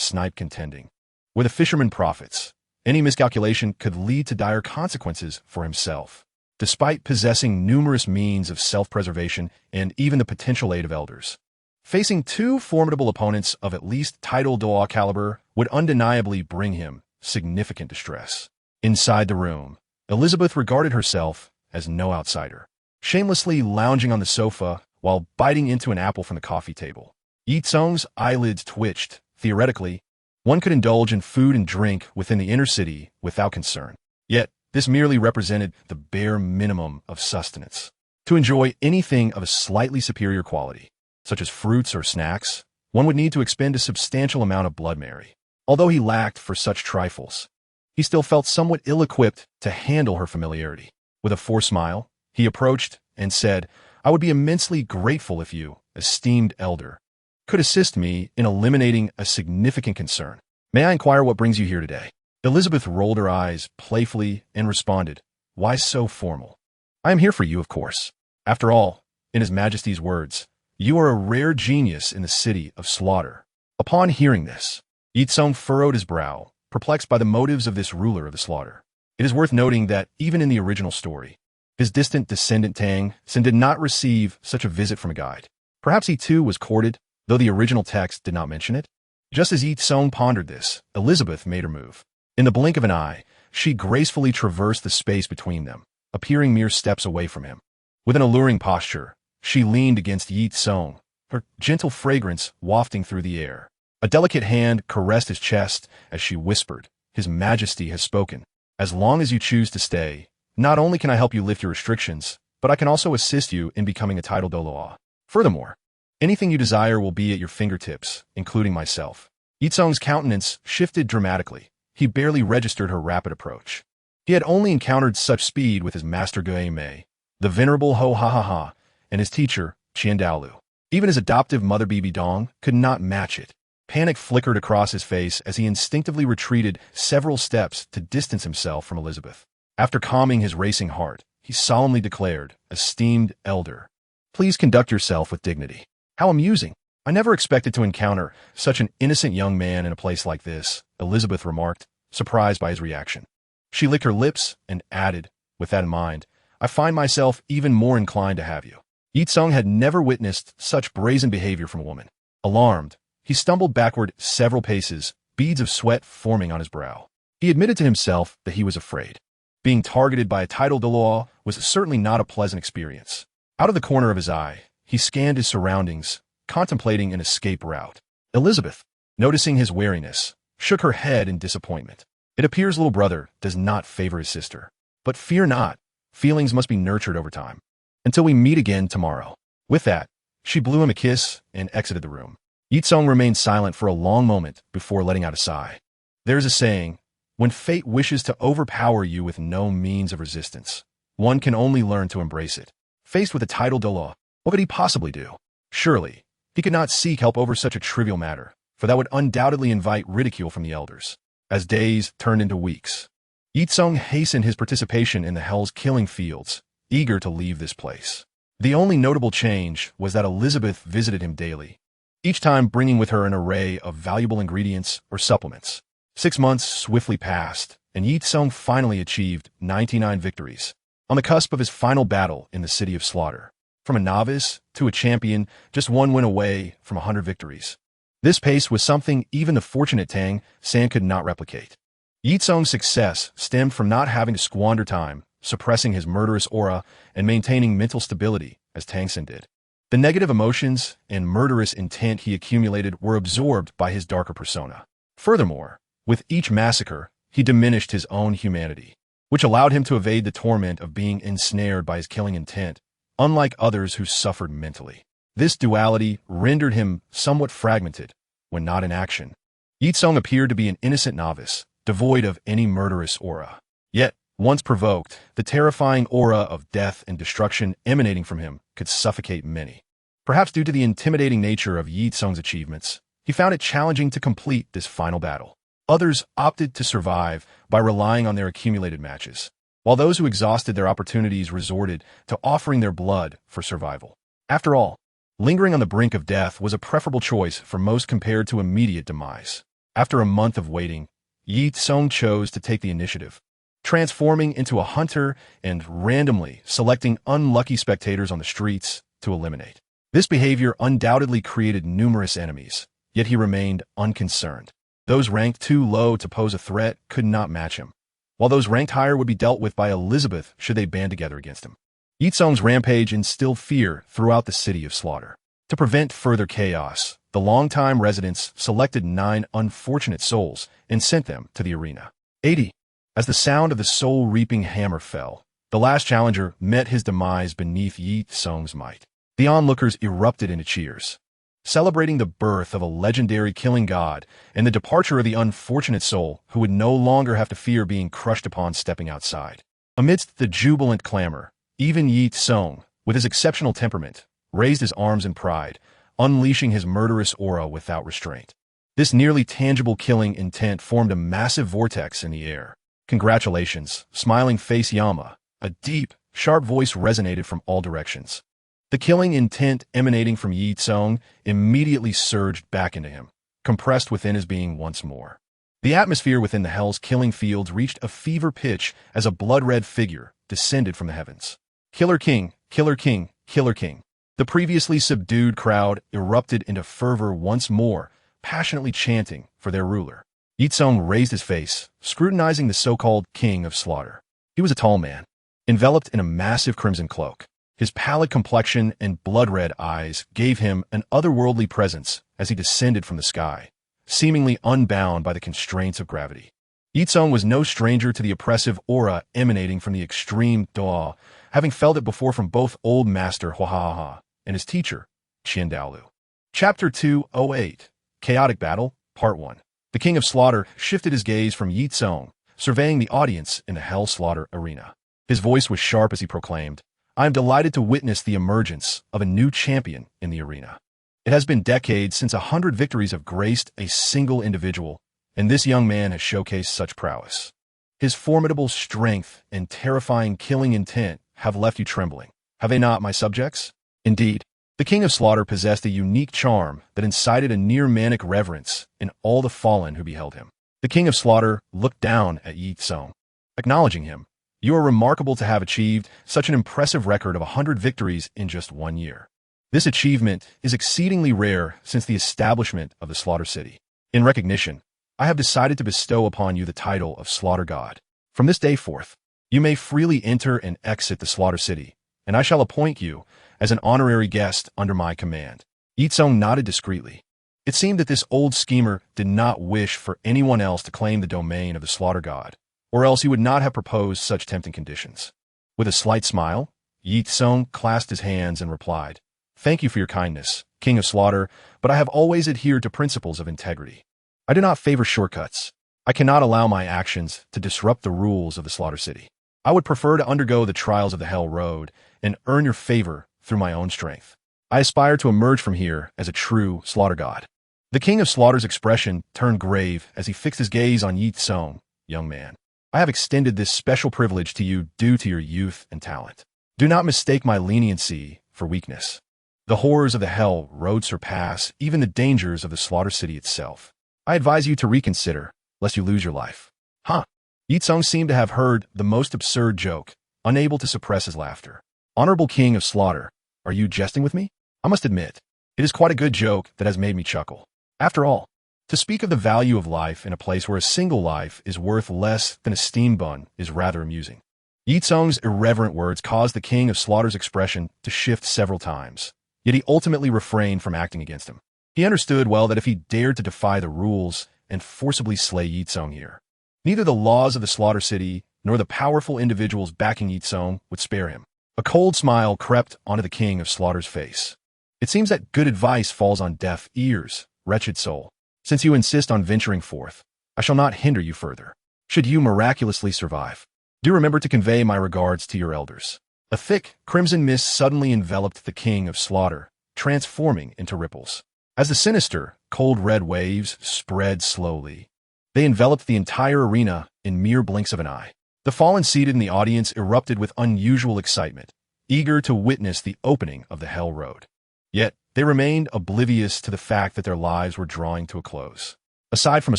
snipe contending, where the fisherman profits, any miscalculation could lead to dire consequences for himself. Despite possessing numerous means of self-preservation and even the potential aid of elders, facing two formidable opponents of at least titled Douluo caliber would undeniably bring him significant distress. Inside the room, Elizabeth regarded herself as no outsider, shamelessly lounging on the sofa while biting into an apple from the coffee table. Ye Cong's eyelids twitched. Theoretically, one could indulge in food and drink within the inner city without concern. Yet, this merely represented the bare minimum of sustenance. To enjoy anything of a slightly superior quality, such as fruits or snacks, one would need to expend a substantial amount of blood money. Although he lacked for such trifles, he still felt somewhat ill-equipped to handle her familiarity. With a forced smile, he approached and said, "I would be immensely grateful if you, esteemed elder, could assist me in eliminating a significant concern. May I inquire what brings you here today?" Elizabeth rolled her eyes playfully and responded, "Why so formal? I am here for you, of course. After all, in His Majesty's words, you are a rare genius in the City of Slaughter." Upon hearing this, Ye Cong furrowed his brow, perplexed by the motives of this ruler of the slaughter. It is worth noting that even in the original story, his distant descendant Tang Sect did not receive such a visit from a guide. Perhaps he too was courted, though the original text did not mention it. Just as Ye Cong pondered this, Elizabeth made her move. In the blink of an eye, she gracefully traversed the space between them, appearing mere steps away from him. With an alluring posture, she leaned against Ye Cong, her gentle fragrance wafting through the air. A delicate hand caressed his chest as she whispered, "His Majesty has spoken. As long as you choose to stay, not only can I help you lift your restrictions, but I can also assist you in becoming a titled Douluo. Furthermore, anything you desire will be at your fingertips, including myself." Ye Cong's countenance shifted dramatically. He barely registered her rapid approach. He had only encountered such speed with his master Gui Mei, the venerable Ho Ha Ha Ha, and his teacher, Qian Daolu. Even his adoptive mother Bibi Dong could not match it. Panic flickered across his face as he instinctively retreated several steps to distance himself from Elizabeth. After calming his racing heart, he solemnly declared, "Esteemed elder, please conduct yourself with dignity." "How amusing. I never expected to encounter such an innocent young man in a place like this," Elizabeth remarked, surprised by his reaction. She licked her lips and added, "With that in mind, I find myself even more inclined to have you." Ye Cong had never witnessed such brazen behavior from a woman. Alarmed, he stumbled backward several paces, beads of sweat forming on his brow. He admitted to himself that he was afraid. Being targeted by a titled Douluo was certainly not a pleasant experience. Out of the corner of his eye, he scanned his surroundings, contemplating an escape route. Elizabeth, noticing his wariness, shook her head in disappointment. "It appears little brother does not favor his sister. But fear not, feelings must be nurtured over time. Until we meet again tomorrow." With that, she blew him a kiss and exited the room. Ye Cong remained silent for a long moment before letting out a sigh. There is a saying, when fate wishes to overpower you with no means of resistance, one can only learn to embrace it. Faced with a titled Douluo, what could he possibly do? Surely, he could not seek help over such a trivial matter, for that would undoubtedly invite ridicule from the elders. As days turned into weeks, Ye Cong hastened his participation in the Hell's killing fields, eager to leave this place. The only notable change was that Elizabeth visited him daily, each time bringing with her an array of valuable ingredients or supplements. 6 months swiftly passed, and Ye Cong finally achieved 99 victories, on the cusp of his final battle in the City of Slaughter. From a novice to a champion, just one win away from 100 victories. This pace was something even the fortunate Tang Sect could not replicate. Ye Cong's success stemmed from not having to squander time, suppressing his murderous aura and maintaining mental stability, as Tang Sect did. The negative emotions and murderous intent he accumulated were absorbed by his darker persona. Furthermore, with each massacre, he diminished his own humanity, which allowed him to evade the torment of being ensnared by his killing intent, unlike others who suffered mentally. This duality rendered him somewhat fragmented when not in action. Ye Cong appeared to be an innocent novice, devoid of any murderous aura. Yet, once provoked, the terrifying aura of death and destruction emanating from him could suffocate many. Perhaps due to the intimidating nature of Ye Cong's achievements, he found it challenging to complete this final battle. Others opted to survive by relying on their accumulated matches, while those who exhausted their opportunities resorted to offering their blood for survival. After all, lingering on the brink of death was a preferable choice for most compared to immediate demise. After a month of waiting, Ye Cong chose to take the initiative, transforming into a hunter and randomly selecting unlucky spectators on the streets to eliminate. This behavior undoubtedly created numerous enemies, yet he remained unconcerned. Those ranked too low to pose a threat could not match him, while those ranked higher would be dealt with by Elizabeth should they band together against him. Ye Cong's rampage instilled fear throughout the city of slaughter. To prevent further chaos, the longtime residents selected 9 unfortunate souls and sent them to the arena. 80. As the sound of the soul-reaping hammer fell, the last challenger met his demise beneath Ye Cong's might. The onlookers erupted into cheers, celebrating the birth of a legendary killing god and the departure of the unfortunate soul who would no longer have to fear being crushed upon stepping outside. Amidst the jubilant clamor, even Ye Cong, with his exceptional temperament, raised his arms in pride, unleashing his murderous aura without restraint. This nearly tangible killing intent formed a massive vortex in the air. Congratulations, smiling face Yama. A deep, sharp voice resonated from all directions. The killing intent emanating from Ye Cong immediately surged back into him, compressed within his being once more. The atmosphere within the Hell's killing fields reached a fever pitch as a blood-red figure descended from the heavens. Killer King, Killer King, Killer King. The previously subdued crowd erupted into fervor once more, passionately chanting for their ruler. Ye Cong raised his face, scrutinizing the so-called King of Slaughter. He was a tall man, enveloped in a massive crimson cloak. His pallid complexion and blood-red eyes gave him an otherworldly presence as he descended from the sky, seemingly unbound by the constraints of gravity. Ye Cong was no stranger to the oppressive aura emanating from the extreme Douluo, having felt it before from both Old Master Huahaha and his teacher, Qian Douluo. Chapter 208, Chaotic Battle, Part 1. The King of Slaughter shifted his gaze from Ye Cong, surveying the audience in the Hell Slaughter arena. His voice was sharp as he proclaimed, "I am delighted to witness the emergence of a new champion in the arena. It has been decades since 100 victories have graced a single individual, and this young man has showcased such prowess. His formidable strength and terrifying killing intent have left you trembling, have they not, my subjects?" Indeed, the King of Slaughter possessed a unique charm that incited a near-manic reverence in all the fallen who beheld him. The King of Slaughter looked down at Ye Cong, acknowledging him. "You are remarkable to have achieved such an impressive record of 100 victories in just 1 year. This achievement is exceedingly rare since the establishment of the Slaughter City. In recognition, I have decided to bestow upon you the title of Slaughter God. From this day forth, you may freely enter and exit the Slaughter City, and I shall appoint you as an honorary guest under my command." Ye Cong nodded discreetly. It seemed that this old schemer did not wish for anyone else to claim the domain of the Slaughter God, or else he would not have proposed such tempting conditions. With a slight smile, Ye Cong clasped his hands and replied, "Thank you for your kindness, King of Slaughter, but I have always adhered to principles of integrity. I do not favor shortcuts. I cannot allow my actions to disrupt the rules of the Slaughter City. I would prefer to undergo the trials of the Hell Road and earn your favor through my own strength. I aspire to emerge from here as a true Slaughter God." The King of Slaughter's expression turned grave as he fixed his gaze on Ye Cong. "Young man, I have extended this special privilege to you due to your youth and talent. Do not mistake my leniency for weakness. The horrors of the Hell Road surpass even the dangers of the Slaughter City itself. I advise you to reconsider, lest you lose your life." "Huh?" Ye Cong seemed to have heard the most absurd joke, unable to suppress his laughter. "Honorable King of Slaughter, are you jesting with me? I must admit, it is quite a good joke that has made me chuckle. After all, to speak of the value of life in a place where a single life is worth less than a steam bun is rather amusing." Ye Cong's irreverent words caused the King of Slaughter's expression to shift several times, yet he ultimately refrained from acting against him. He understood well that if he dared to defy the rules and forcibly slay Ye Cong here, neither the laws of the Slaughter City nor the powerful individuals backing Ye Cong would spare him. A cold smile crept onto the King of Slaughter's face. It seems that good advice falls on deaf ears, wretched soul. Since you insist on venturing forth, I shall not hinder you further. Should you miraculously survive, do remember to convey my regards to your elders. A thick, crimson mist suddenly enveloped the King of Slaughter, transforming into ripples. As the sinister, cold red waves spread slowly, they enveloped the entire arena in mere blinks of an eye. The fallen seated in the audience erupted with unusual excitement, eager to witness the opening of the Hell Road. Yet, they remained oblivious to the fact that their lives were drawing to a close. Aside from a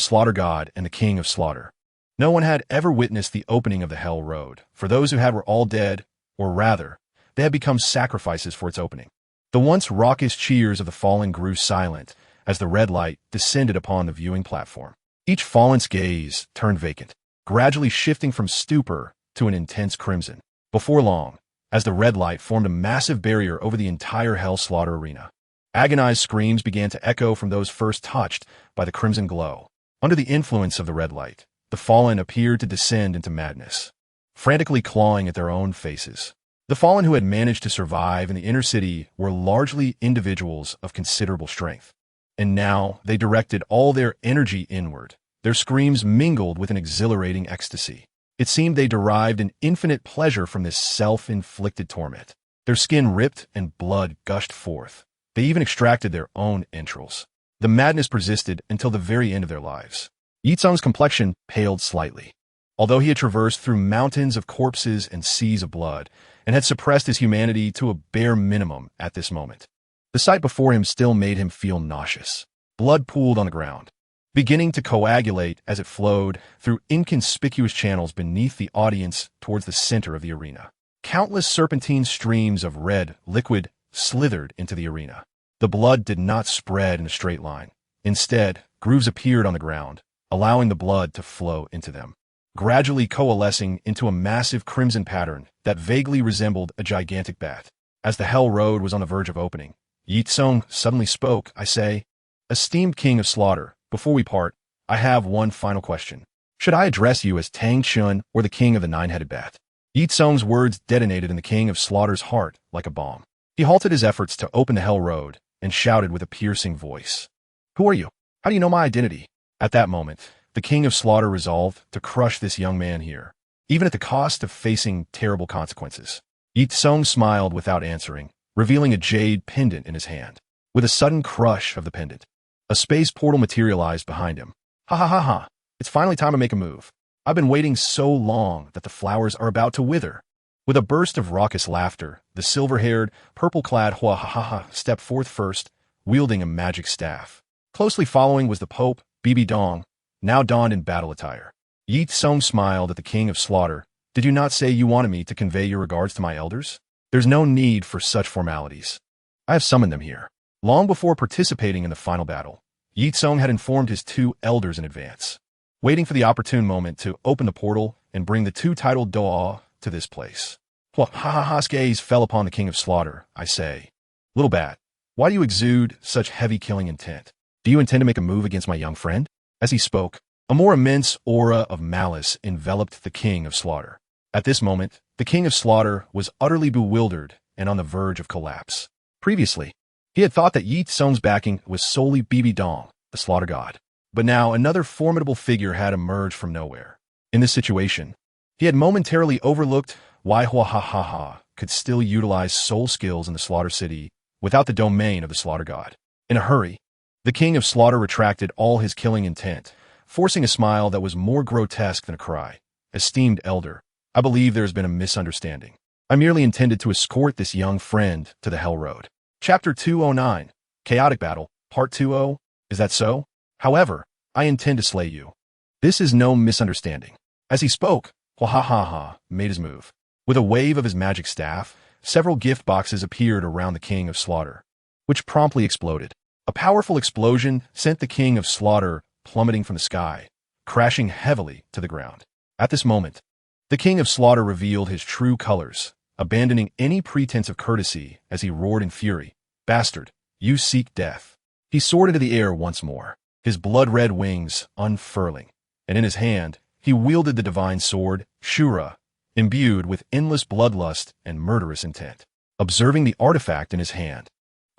slaughter god and the King of Slaughter, no one had ever witnessed the opening of the Hell Road, for those who had were all dead, or rather, they had become sacrifices for its opening. The once raucous cheers of the fallen grew silent as the red light descended upon the viewing platform. Each fallen's gaze turned vacant, gradually shifting from stupor to an intense crimson. Before long, as the red light formed a massive barrier over the entire Hell Slaughter arena, agonized screams began to echo from those first touched by the crimson glow. Under the influence of the red light, the fallen appeared to descend into madness, frantically clawing at their own faces. The fallen who had managed to survive in the inner city were largely individuals of considerable strength, and now they directed all their energy inward. Their screams mingled with an exhilarating ecstasy. It seemed they derived an infinite pleasure from this self-inflicted torment. Their skin ripped and blood gushed forth. They even extracted their own entrails. The madness persisted until the very end of their lives. Ye Cong's complexion paled slightly. Although he had traversed through mountains of corpses and seas of blood, and had suppressed his humanity to a bare minimum at this moment, the sight before him still made him feel nauseous. Blood pooled on the ground, beginning to coagulate as it flowed through inconspicuous channels beneath the audience towards the center of the arena. Countless serpentine streams of red liquid slithered into the arena. The blood did not spread in a straight line. Instead, grooves appeared on the ground, allowing the blood to flow into them, gradually coalescing into a massive crimson pattern that vaguely resembled a gigantic bat. As the Hell Road was on the verge of opening, Ye Cong suddenly spoke. I say, "Esteemed King of Slaughter, before we part, I have one final question. Should I address you as Tang Shun or the King of the Nine-Headed Bat?" Ye Cong's words detonated in the King of Slaughter's heart like a bomb. He halted his efforts to open the Hell Road and shouted with a piercing voice, "Who are you? How do you know my identity?" At that moment, the King of Slaughter resolved to crush this young man here, even at the cost of facing terrible consequences. Ye Cong smiled without answering, revealing a jade pendant in his hand. With a sudden crush of the pendant, a space portal materialized behind him. "Ha ha ha ha, it's finally time to make a move. I've been waiting so long that the flowers are about to wither." With a burst of raucous laughter, the silver-haired, purple-clad Hua ha ha ha stepped forth first, wielding a magic staff. Closely following was the Pope, Bibi Dong, now donned in battle attire. Ye Cong smiled at the King of Slaughter. "Did you not say you wanted me to convey your regards to my elders? There's no need for such formalities. I have summoned them here." Long before participating in the final battle, Ye Cong had informed his two elders in advance, waiting for the opportune moment to open the portal and bring the two-titled Doa to this place. Hua ha ha ha's gaze fell upon the King of Slaughter. I say, "Little bat, why do you exude such heavy killing intent? Do you intend to make a move against my young friend?" As he spoke, a more immense aura of malice enveloped the King of Slaughter. At this moment, the King of Slaughter was utterly bewildered and on the verge of collapse. Previously, he had thought that Ye Cong's backing was solely Bibi Dong, the slaughter god. But now another formidable figure had emerged from nowhere. In this situation, he had momentarily overlooked why Hua ha ha ha could still utilize soul skills in the Slaughter City without the domain of the slaughter god. In a hurry, the King of Slaughter retracted all his killing intent, forcing a smile that was more grotesque than a cry. "Esteemed elder, I believe there has been a misunderstanding. I merely intended to escort this young friend to the Hell Road." Chapter 209, Chaotic Battle, Part 20. Is that so? However, I intend to slay you. This is no misunderstanding. As he spoke, Hua ha ha ha made his move. With a wave of his magic staff, several gift boxes appeared around the King of Slaughter, which promptly exploded. A powerful explosion sent the King of Slaughter plummeting from the sky, crashing heavily to the ground. At this moment, the King of Slaughter revealed his true colors, abandoning any pretense of courtesy as he roared in fury, Bastard, you seek death. He soared into the air once more, his blood-red wings unfurling, and in his hand, he wielded the divine sword, Shura, imbued with endless bloodlust and murderous intent. Observing the artifact in his hand,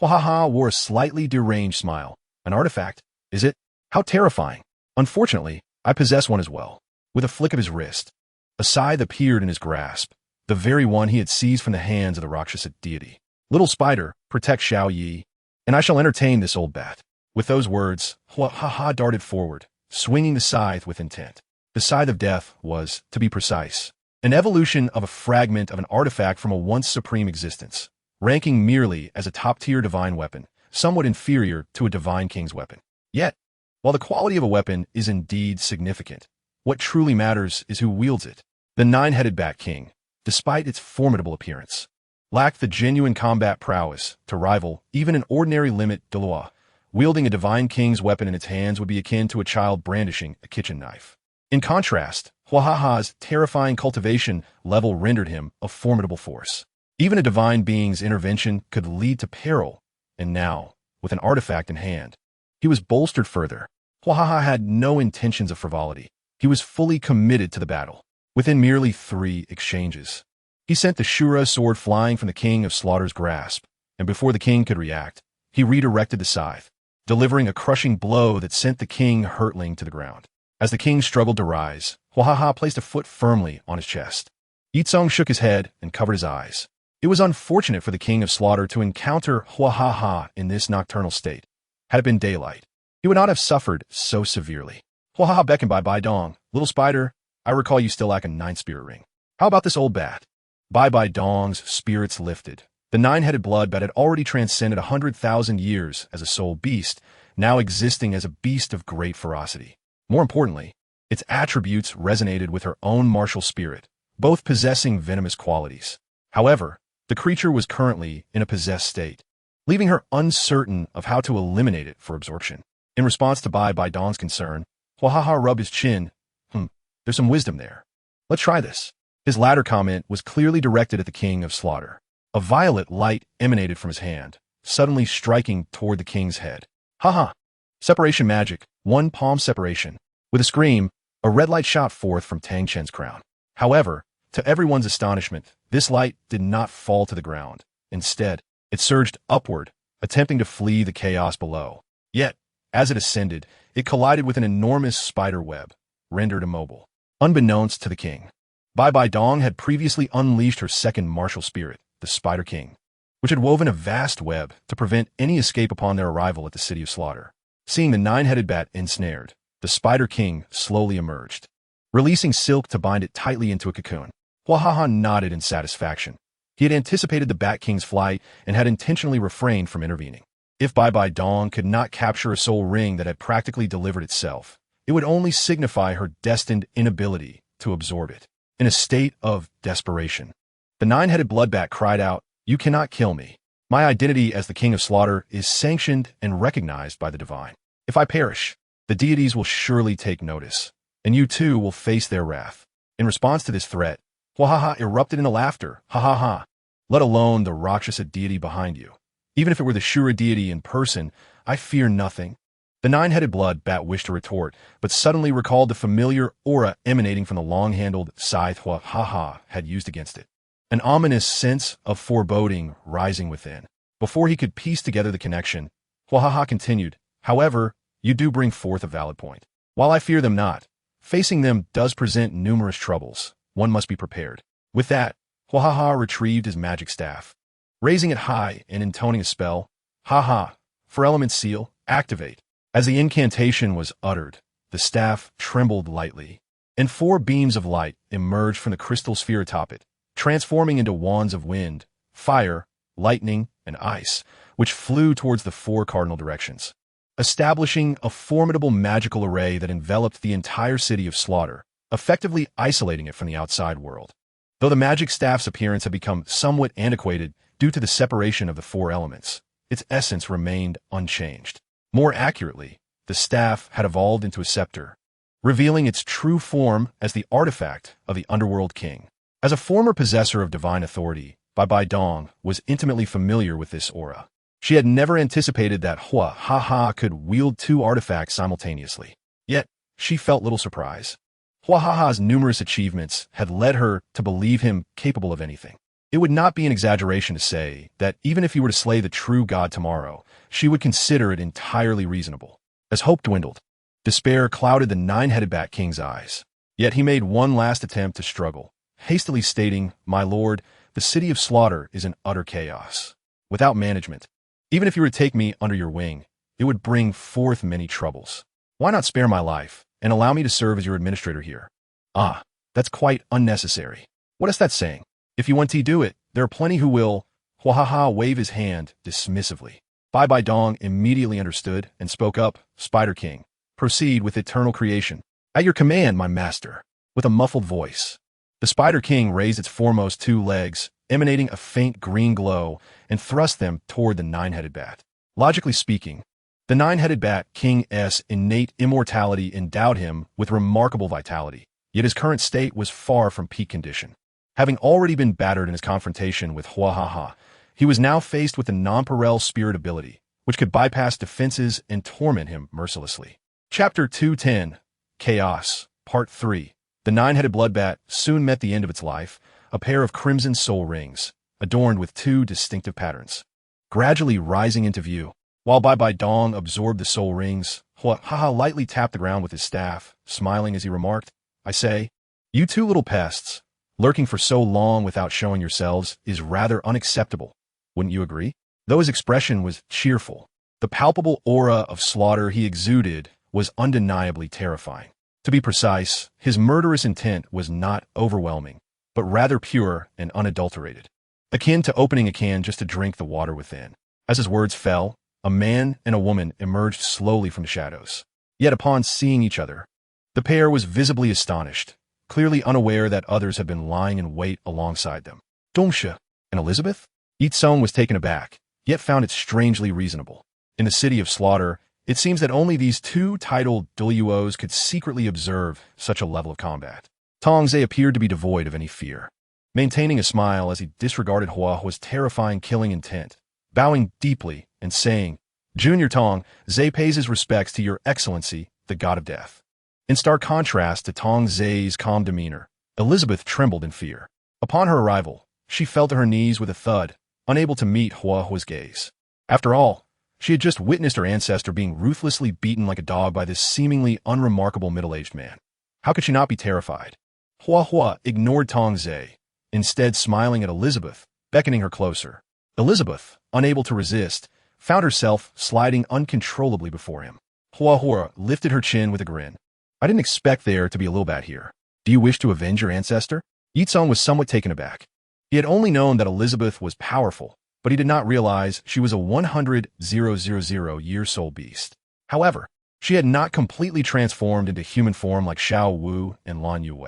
Hwahaha wore a slightly deranged smile. An artifact, is it? How terrifying. Unfortunately, I possess one as well. With a flick of his wrist, a scythe appeared in his grasp, the very one he had seized from the hands of the Rakshasa deity. Little spider, protect Xiao Yi, and I shall entertain this old bat. With those words, Hwahaha darted forward, swinging the scythe with intent. The scythe of death was, to be precise, an evolution of a fragment of an artifact from a once supreme existence, ranking merely as a top-tier divine weapon, somewhat inferior to a divine king's weapon. Yet, while the quality of a weapon is indeed significant, what truly matters is who wields it. The nine-headed Bat King, despite its formidable appearance, lacked the genuine combat prowess to rival even an ordinary limit Douluo. Wielding a divine king's weapon in its hands would be akin to a child brandishing a kitchen knife. In contrast, Hwahaha's terrifying cultivation level rendered him a formidable force. Even a divine being's intervention could lead to peril, and now, with an artifact in hand, he was bolstered further. Hwahaha had no intentions of frivolity. He was fully committed to the battle. Within merely 3 exchanges, he sent the Shura sword flying from the King of Slaughter's grasp, and before the king could react, he redirected the scythe, delivering a crushing blow that sent the king hurtling to the ground. As the king struggled to rise, Hwahaha placed a foot firmly on his chest. Ye Cong shook his head and covered his eyes. It was unfortunate for the King of Slaughter to encounter Hwahaha in this nocturnal state. Had it been daylight, he would not have suffered so severely. Hwahaha beckoned Bai Dong. Little spider, I recall you still lack a 9th spirit ring. How about this old bat? Bai Dong's spirits lifted. The 9-headed blood bat had already transcended 100,000 years as a soul beast, now existing as a beast of great ferocity. More importantly, its attributes resonated with her own martial spirit, both possessing venomous qualities. However, the creature was currently in a possessed state, leaving her uncertain of how to eliminate it for absorption. In response to Bai Dong's concern, Hwahaha rubbed his chin. There's some wisdom there. Let's try this. His latter comment was clearly directed at the King of Slaughter. A violet light emanated from his hand, suddenly striking toward the king's head. Haha! Separation magic, 1 palm separation. With a scream, a red light shot forth from Tang Chen's crown. However, to everyone's astonishment, this light did not fall to the ground. Instead, it surged upward, attempting to flee the chaos below. Yet, as it ascended, it collided with an enormous spider web, rendered immobile. Unbeknownst to the king, Bai Dong had previously unleashed her second martial spirit, the Spider King, which had woven a vast web to prevent any escape upon their arrival at the city of Slaughter. Seeing the 9-headed bat ensnared, the Spider King slowly emerged, releasing silk to bind it tightly into a cocoon. Hwahaha nodded in satisfaction. He had anticipated the Bat King's flight and had intentionally refrained from intervening. If Bai Dong could not capture a soul ring that had practically delivered itself, it would only signify her destined inability to absorb it. In a state of desperation, the 9-headed bloodbat cried out, "You cannot kill me. My identity as the King of Slaughter is sanctioned and recognized by the divine. If I perish, the deities will surely take notice, and you too will face their wrath." In response to this threat, Hwahaha erupted into laughter. Ha ha ha. Let alone the Rakshasa deity behind you. Even if it were the Shura deity in person, I fear nothing. The 9-headed blood bat wished to retort, but suddenly recalled the familiar aura emanating from the long-handled scythe Hwahaha had used against it. An ominous sense of foreboding rising within. Before he could piece together the connection, Hwahaha continued, "However, you do bring forth a valid point. While I fear them not, facing them does present numerous troubles. One must be prepared." With that, Hwahaha retrieved his magic staff. Raising it high and intoning a spell, "Ha-ha, for element seal, activate." As the incantation was uttered, the staff trembled lightly, and 4 beams of light emerged from the crystal sphere atop it, transforming into wands of wind, fire, lightning, and ice, which flew towards the 4 cardinal directions, establishing a formidable magical array that enveloped the entire city of Slaughter, effectively isolating it from the outside world. Though the magic staff's appearance had become somewhat antiquated due to the separation of the 4 elements, its essence remained unchanged. More accurately, the staff had evolved into a scepter, revealing its true form as the artifact of the Underworld King. As a former possessor of divine authority, Bai Dong was intimately familiar with this aura. She had never anticipated that Hua Ha could wield two artifacts simultaneously. Yet, she felt little surprise. Hua Ha's numerous achievements had led her to believe him capable of anything. It would not be an exaggeration to say that even if he were to slay the true god tomorrow, she would consider it entirely reasonable. As hope dwindled, despair clouded the nine-headed Bat King's eyes. Yet he made one last attempt to struggle, hastily stating, "My lord, the city of slaughter is in utter chaos. Without management, even if you were to take me under your wing, it would bring forth many troubles. Why not spare my life and allow me to serve as your administrator here?" "Ah, that's quite unnecessary. What is that saying? If you want to do it, there are plenty who will." Hua waved his hand dismissively. Bai Dong immediately understood and spoke up, "Spider King, proceed with eternal creation." "At your command, my master." With a muffled voice, the Spider King raised its foremost two legs, emanating a faint green glow, and thrust them toward the nine-headed bat. Logically speaking, the nine-headed Bat King's innate immortality endowed him with remarkable vitality, yet his current state was far from peak condition. Having already been battered in his confrontation with Hua he was now faced with the nonpareil spirit ability, which could bypass defenses and torment him mercilessly. Chapter 210, Chaos, Part 3. The nine-headed bloodbat soon met the end of its life, a pair of crimson soul rings, adorned with two distinctive patterns, gradually rising into view. While Bai Dong absorbed the soul rings, Hua lightly tapped the ground with his staff, smiling as he remarked, "I say, you two little pests, lurking for so long without showing yourselves is rather unacceptable. Wouldn't you agree?" Though his expression was cheerful, the palpable aura of slaughter he exuded was undeniably terrifying. To be precise, his murderous intent was not overwhelming, but rather pure and unadulterated, akin to opening a can just to drink the water within. As his words fell, a man and a woman emerged slowly from the shadows. Yet upon seeing each other, the pair was visibly astonished, clearly unaware that others had been lying in wait alongside them. "Dongsha and Elizabeth?" Ye Cong was taken aback, yet found it strangely reasonable. In the city of slaughter, it seems that only these two titled Douluos could secretly observe such a level of combat. Tang Sect appeared to be devoid of any fear, maintaining a smile as he disregarded Hua's terrifying killing intent, bowing deeply and saying, "Junior Tang, Sect pays his respects to your excellency, the god of death." In stark contrast to Tang Sect's calm demeanor, Elizabeth trembled in fear. Upon her arrival, she fell to her knees with a thud, unable to meet Hua's gaze. After all, she had just witnessed her ancestor being ruthlessly beaten like a dog by this seemingly unremarkable middle-aged man. How could she not be terrified? Hua ignored Tang Sect, instead smiling at Elizabeth, beckoning her closer. Elizabeth, unable to resist, found herself sliding uncontrollably before him. Hua lifted her chin with a grin. "I didn't expect there to be a little bat here. Do you wish to avenge your ancestor?" Ye Cong was somewhat taken aback. He had only known that Elizabeth was powerful, but he did not realize she was a 100,000-year soul beast. However, she had not completely transformed into human form like Xiao Wu and Lan Yue.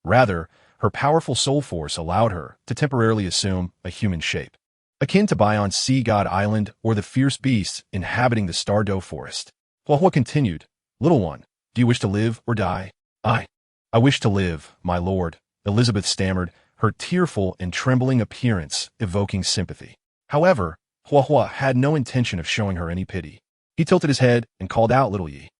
Rather, her powerful soul force allowed her to temporarily assume a human shape, akin to Bion's Sea God Island or the fierce beasts inhabiting the Stardow Forest. Hua continued, "Little one, do you wish to live or die?" I wish to live, my lord," Elizabeth stammered, her tearful and trembling appearance evoking sympathy. However, Hua had no intention of showing her any pity. He tilted his head and called out little Yi.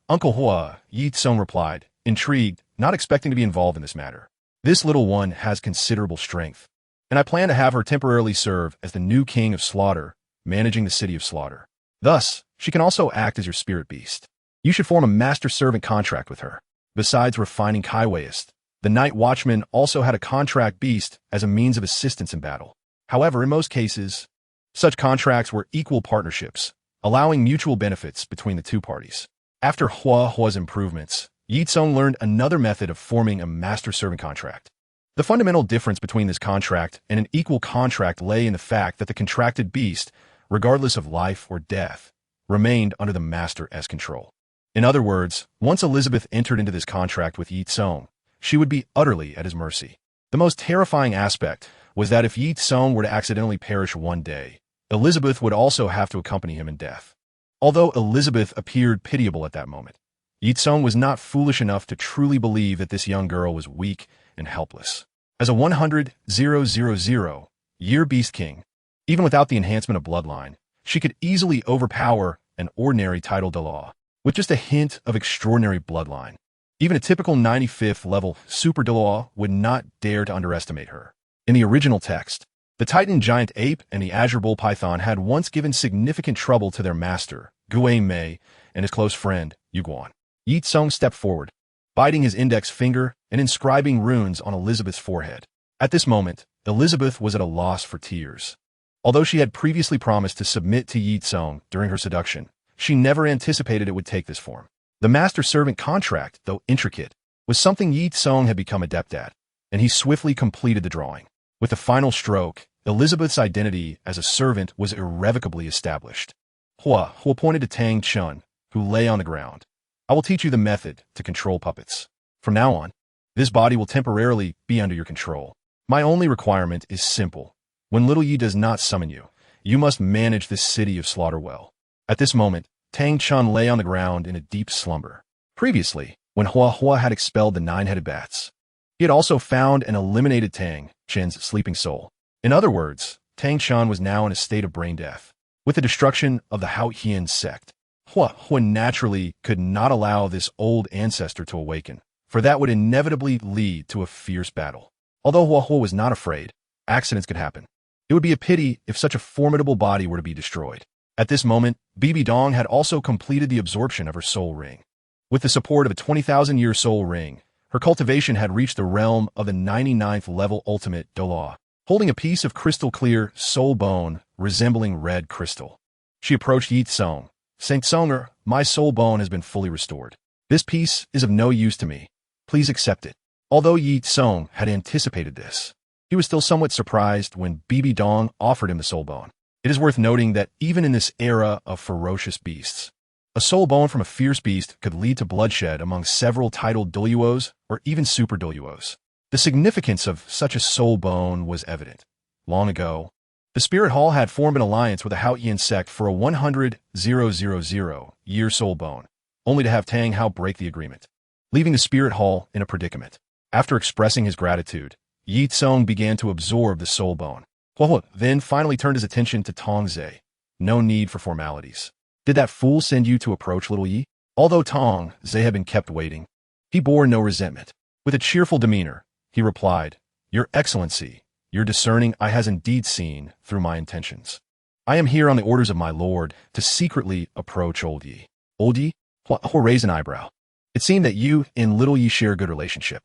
Uncle Hua," Ye Cong replied, intrigued, not expecting to be involved in this matter. "This little one has considerable strength, and I plan to have her temporarily serve as the new king of slaughter, managing the city of slaughter. Thus, she can also act as your spirit beast. You should form a master-servant contract with her. Besides refining Kaiwaist, the Night Watchman also had a contract beast as a means of assistance in battle. However, in most cases, such contracts were equal partnerships, allowing mutual benefits between the two parties. After Hua's improvements, Ye Cong learned another method of forming a master-servant contract. The fundamental difference between this contract and an equal contract lay in the fact that the contracted beast, regardless of life or death, remained under the master's control. In other words, once Elizabeth entered into this contract with Ye Cong, she would be utterly at his mercy. The most terrifying aspect was that if Ye Cong were to accidentally perish one day, Elizabeth would also have to accompany him in death. Although Elizabeth appeared pitiable at that moment, Ye Cong was not foolish enough to truly believe that this young girl was weak and helpless. As a 100,000-year beast king, even without the enhancement of bloodline, she could easily overpower an ordinary title Douluo, with just a hint of extraordinary bloodline. Even a typical 95th level Super Douluo would not dare to underestimate her. In the original text, the Titan giant ape and the Azure bull python had once given significant trouble to their master, Gui Mei, and his close friend, Yuguan. Ye Cong stepped forward, biting his index finger and inscribing runes on Elizabeth's forehead. At this moment, Elizabeth was at a loss for tears. Although she had previously promised to submit to Ye Cong during her seduction, she never anticipated it would take this form. The master-servant contract, though intricate, was something Ye Cong had become adept at, and he swiftly completed the drawing. With the final stroke, Elizabeth's identity as a servant was irrevocably established. Hua pointed to Tang Chun, who lay on the ground. I will teach you the method to control puppets. From now on, this body will temporarily be under your control. My only requirement is simple. When little Yi does not summon you, you must manage this city of slaughter well. At this moment, Tang Chun lay on the ground in a deep slumber. Previously, when Hua had expelled the 9-headed bats, he had also found and eliminated Tang Chun's sleeping soul. In other words, Tang Chun was now in a state of brain death. With the destruction of the Haotian Sect, Hua naturally could not allow this old ancestor to awaken, for that would inevitably lead to a fierce battle. Although Hua was not afraid, accidents could happen. It would be a pity if such a formidable body were to be destroyed. At this moment, Bibi Dong had also completed the absorption of her soul ring. With the support of a 20,000-year soul ring, her cultivation had reached the realm of the 99th level ultimate Douluo, holding a piece of crystal-clear soul bone resembling red crystal. She approached Ye Cong, saying, "Songer, my soul bone has been fully restored. This piece is of no use to me. Please accept it." Although Ye Cong had anticipated this, he was still somewhat surprised when Bibi Dong offered him the soul bone. It is worth noting that even in this era of ferocious beasts, a soul bone from a fierce beast could lead to bloodshed among several titled Douluos or even super Douluos. The significance of such a soul bone was evident. Long ago, the Spirit Hall had formed an alliance with the Haotian Sect for a 100,000-year soul bone, only to have Tang Hao break the agreement, leaving the Spirit Hall in a predicament. After expressing his gratitude, Ye Cong began to absorb the soul bone. Hua then finally turned his attention to Tang Sect. No need for formalities. Did that fool send you to approach little Yi? Although Tang Sect had been kept waiting, he bore no resentment. With a cheerful demeanor, he replied, "Your Excellency, your discerning eye has indeed seen through my intentions. I am here on the orders of my lord to secretly approach old Yi." Old Yi? Hua raised an eyebrow. It seemed that you and little Yi share a good relationship.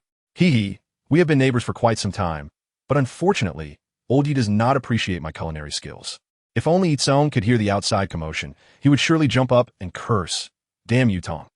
We have been neighbors for quite some time, but unfortunately, old Yi does not appreciate my culinary skills. If only Ye Cong could hear the outside commotion, he would surely jump up and curse. "Damn you, Tong.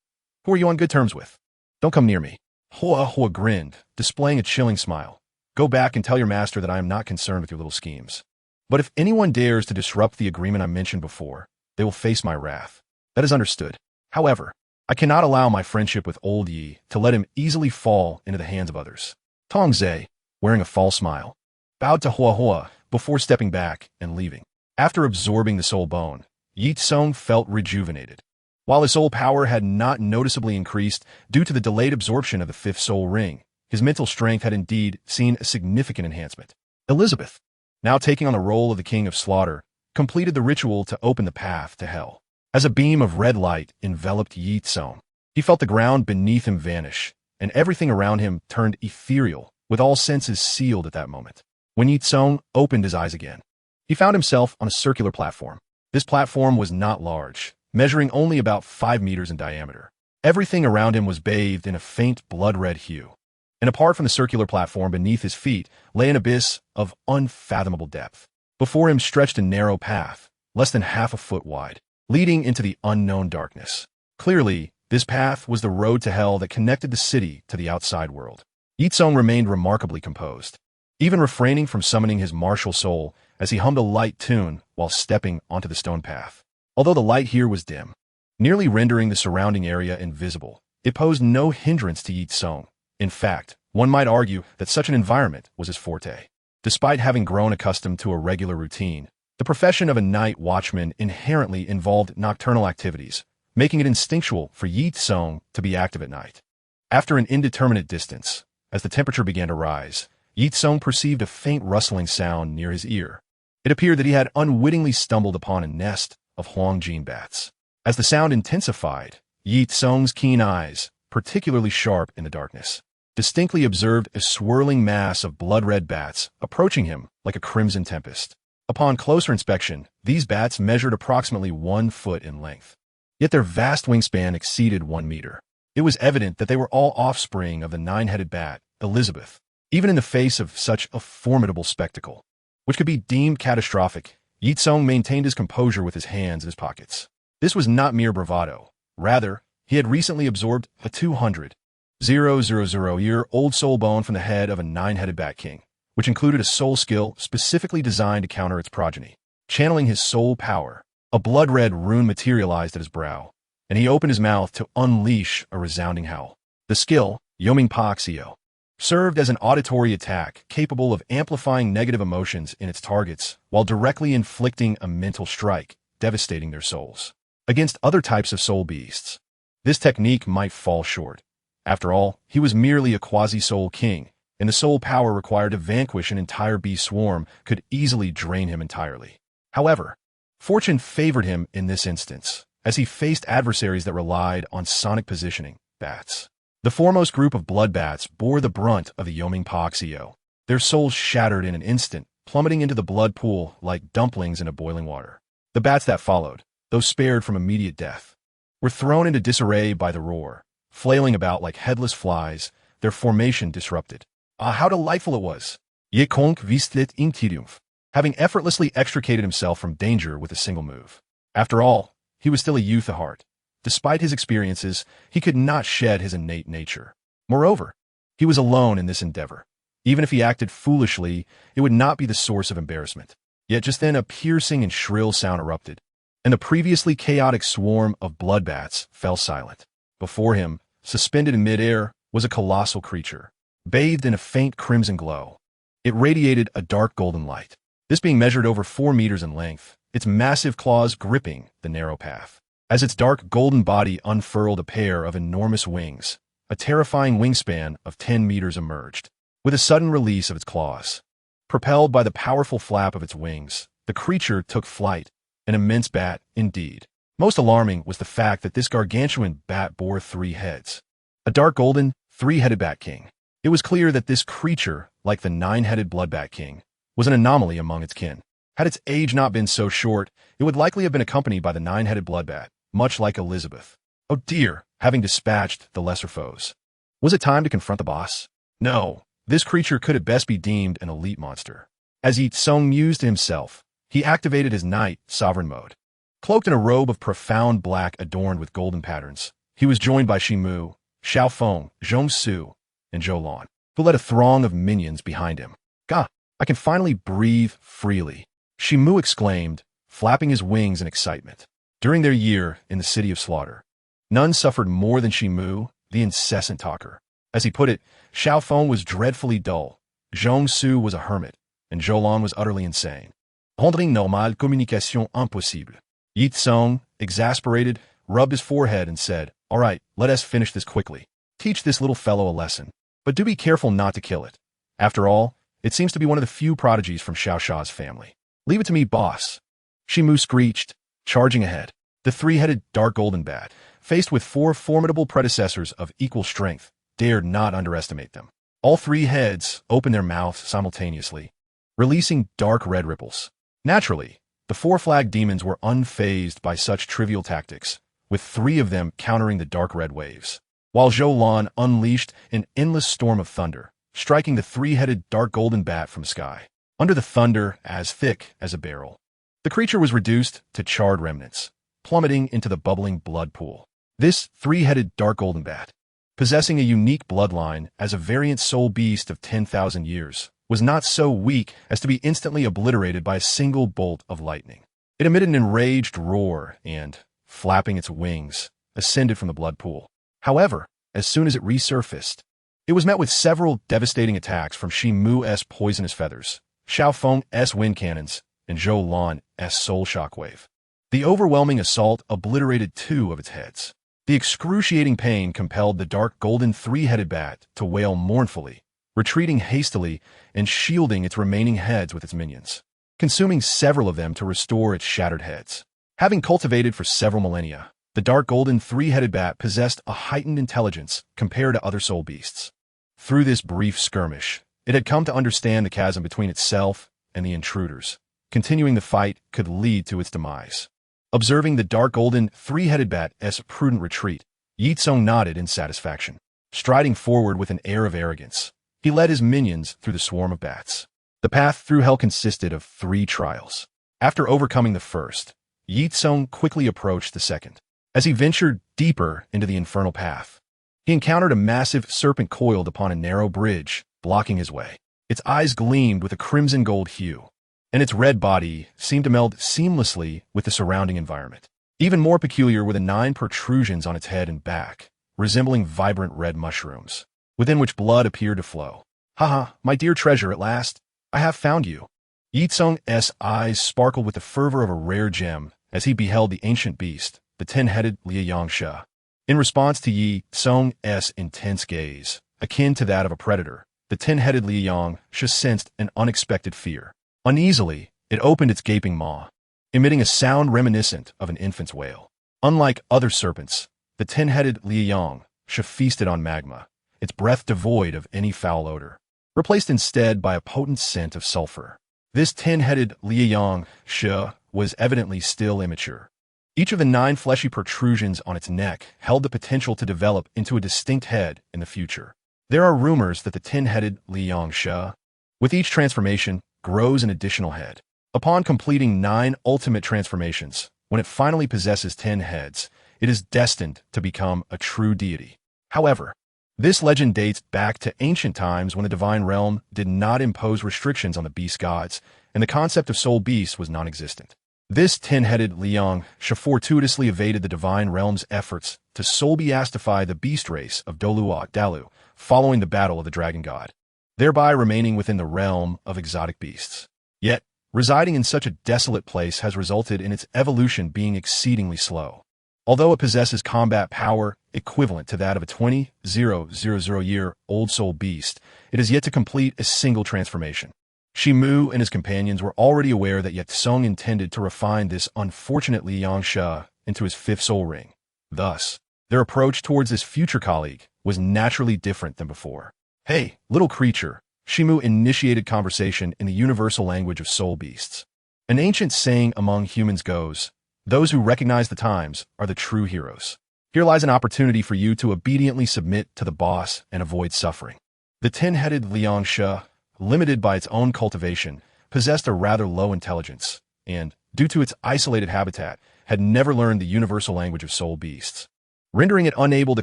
Who are you on good terms with? Don't come near me." Hua grinned, displaying a chilling smile. "Go back and tell your master that I am not concerned with your little schemes. But if anyone dares to disrupt the agreement I mentioned before, they will face my wrath. That is understood. However, I cannot allow my friendship with old Yi to let him easily fall into the hands of others." Tang Sect, wearing a false smile, bowed to Hua before stepping back and leaving. After absorbing the soul bone, Ye Cong felt rejuvenated. While his soul power had not noticeably increased due to the delayed absorption of the 5th soul ring, his mental strength had indeed seen a significant enhancement. Elizabeth, now taking on the role of the King of Slaughter, completed the ritual to open the path to hell. As a beam of red light enveloped Ye Cong, he felt the ground beneath him vanish, and everything around him turned ethereal, with all senses sealed at that moment. When Ye Cong opened his eyes again, he found himself on a circular platform. This platform was not large, measuring only about 5 meters in diameter. Everything around him was bathed in a faint blood-red hue, and apart from the circular platform beneath his feet lay an abyss of unfathomable depth. Before him stretched a narrow path, less than half a foot wide, leading into the unknown darkness. Clearly, this path was the road to hell that connected the city to the outside world. Ye Cong remained remarkably composed, even refraining from summoning his martial soul as he hummed a light tune while stepping onto the stone path. Although the light here was dim, nearly rendering the surrounding area invisible, it posed no hindrance to Ye Cong. In fact, one might argue that such an environment was his forte. Despite having grown accustomed to a regular routine, the profession of a night watchman inherently involved nocturnal activities, making it instinctual for Ye Cong to be active at night. After an indeterminate distance, as the temperature began to rise, Ye Cong perceived a faint rustling sound near his ear. It appeared that he had unwittingly stumbled upon a nest of Huangjin bats. As the sound intensified, Ye Cong's keen eyes, particularly sharp in the darkness, distinctly observed a swirling mass of blood-red bats approaching him like a crimson tempest. Upon closer inspection, these bats measured approximately 1 foot in length. Yet their vast wingspan exceeded 1 meter. It was evident that they were all offspring of the 9-headed bat, Elizabeth. Even in the face of such a formidable spectacle, which could be deemed catastrophic, Ye Cong maintained his composure with his hands in his pockets. This was not mere bravado. Rather, he had recently absorbed a 200,000-year-old soul bone from the head of a 9-headed bat king, which included a soul skill specifically designed to counter its progeny. Channeling his soul power, a blood-red rune materialized at his brow, and he opened his mouth to unleash a resounding howl. The skill, Yoming Paxio, served as an auditory attack capable of amplifying negative emotions in its targets while directly inflicting a mental strike, devastating their souls. Against other types of soul beasts, this technique might fall short. After all, he was merely a quasi-soul king, and the soul power required to vanquish an entire bee swarm could easily drain him entirely. However, fortune favored him in this instance, as he faced adversaries that relied on sonic positioning, bats. The foremost group of blood bats bore the brunt of the Yoming Paxio. Their souls shattered in an instant, plummeting into the blood pool like dumplings in a boiling water. The bats that followed, though spared from immediate death, were thrown into disarray by the roar, flailing about like headless flies, their formation disrupted. Ah, how delightful it was! Ye Cong vistet in triumph, having effortlessly extricated himself from danger with a single move. After all, he was still a youth at heart. Despite his experiences, he could not shed his innate nature. Moreover, he was alone in this endeavor. Even if he acted foolishly, it would not be the source of embarrassment. Yet just then a piercing and shrill sound erupted, and the previously chaotic swarm of blood bats fell silent. Before him, suspended in midair, was a colossal creature, bathed in a faint crimson glow. It radiated a dark golden light, this being measured over 4 meters in length, its massive claws gripping the narrow path. As its dark golden body unfurled a pair of enormous wings, a terrifying wingspan of 10 meters emerged. With a sudden release of its claws, propelled by the powerful flap of its wings, the creature took flight, an immense bat, indeed. Most alarming was the fact that this gargantuan bat bore 3 heads. A dark golden, 3-headed bat king. It was clear that this creature, like the 9-headed blood bat king, was an anomaly among its kin. Had its age not been so short, it would likely have been accompanied by the 9-headed blood bat, much like Elizabeth. Oh dear, having dispatched the lesser foes. Was it time to confront the boss? No, this creature could at best be deemed an elite monster. As Ye Cong mused to himself, he activated his Night Sovereign mode. Cloaked in a robe of profound black adorned with golden patterns, he was joined by Shimu, Xiaofeng, Zhongsu, and Zhoulan, who led a throng of minions behind him. Gah, I can finally breathe freely, Shimu exclaimed, flapping his wings in excitement. During their year in the City of Slaughter, none suffered more than Shimu, the incessant talker. As he put it, Xiaofeng was dreadfully dull, Zhongsu was a hermit, and Zhoulan was utterly insane. Rendre normale communication impossible. Ye Cong, exasperated, rubbed his forehead and said, "All right, let us finish this quickly. Teach this little fellow a lesson, but do be careful not to kill it. After all, it seems to be one of the few prodigies from Xiao Sha's family. Leave it to me, boss." Shimu screeched, charging ahead. The 3-headed dark golden bat, faced with 4 formidable predecessors of equal strength, dared not underestimate them. All 3 heads opened their mouths simultaneously, releasing dark red ripples. Naturally, the 4-flagged demons were unfazed by such trivial tactics, with 3 of them countering the dark red waves, while Zhoulan unleashed an endless storm of thunder, striking the 3-headed dark golden bat from the sky. Under the thunder, as thick as a barrel, the creature was reduced to charred remnants, plummeting into the bubbling blood pool. This 3-headed dark golden bat, possessing a unique bloodline as a variant soul beast of 10,000 years, was not so weak as to be instantly obliterated by a single bolt of lightning. It emitted an enraged roar and, flapping its wings, ascended from the blood pool. However, as soon as it resurfaced, it was met with several devastating attacks from Shimu's poisonous feathers, Xiaofeng's wind cannons, and Zhoulan's soul shockwave. The overwhelming assault obliterated 2 of its heads. The excruciating pain compelled the dark golden 3-headed bat to wail mournfully, retreating hastily and shielding its remaining heads with its minions. consuming several of them to restore its shattered heads. Having cultivated for several millennia, the dark golden three-headed bat possessed a heightened intelligence compared to other soul beasts. Through this brief skirmish, it had come to understand the chasm between itself and the intruders. Continuing the fight could lead to its demise. Observing the dark golden three-headed bat's prudent retreat, Ye Cong nodded in satisfaction. Striding forward with an air of arrogance, he led his minions through the swarm of bats. The path through hell consisted of 3 trials. After overcoming the first, Ye Cong quickly approached the second. As he ventured deeper into the infernal path, he encountered a massive serpent coiled upon a narrow bridge, blocking his way. Its eyes gleamed with a crimson gold hue, and its red body seemed to meld seamlessly with the surrounding environment. Even more peculiar were the 9 protrusions on its head and back, resembling vibrant red mushrooms, within which blood appeared to flow. "Haha, my dear treasure, at last, I have found you." Ye Cong's eyes sparkled with the fervor of a rare gem as he beheld the ancient beast, the 10-headed Liang Sha. In response to Ye Cong's intense gaze, akin to that of a predator, the 10-headed Liang Sha sensed an unexpected fear. Uneasily, it opened its gaping maw, emitting a sound reminiscent of an infant's wail. Unlike other serpents, the 10-headed Liang Sha feasted on magma, its breath devoid of any foul odor, replaced instead by a potent scent of sulfur. This 10-headed Liang Sha was evidently still immature. Each of the 9 fleshy protrusions on its neck held the potential to develop into a distinct head in the future. There are rumors that the 10-headed Liang Sha, with each transformation, grows an additional head. Upon completing 9 ultimate transformations, when it finally possesses 10 heads, it is destined to become a true deity. However, this legend dates back to ancient times when the divine realm did not impose restrictions on the beast gods, and the concept of soul beasts was non-existent. This 10-headed Liang Sha fortuitously evaded the divine realm's efforts to soul-beastify the beast race of Douluo following the battle of the dragon god, thereby remaining within the realm of exotic beasts. Yet, residing in such a desolate place has resulted in its evolution being exceedingly slow. Although it possesses combat power equivalent to that of a 20,000-year-old soul beast, it has yet to complete a single transformation. Shimu and his companions were already aware that Ye Cong intended to refine this unfortunate Liang Sha into his 5th soul ring. Thus, their approach towards this future colleague was naturally different than before. "Hey, little creature," Shimu initiated conversation in the universal language of soul beasts. An ancient saying among humans goes, "Those who recognize the times are the true heroes." Here lies an opportunity for you to obediently submit to the boss and avoid suffering. The 10-headed Liang Sha, limited by its own cultivation, possessed a rather low intelligence, and, due to its isolated habitat, had never learned the universal language of soul beasts, rendering it unable to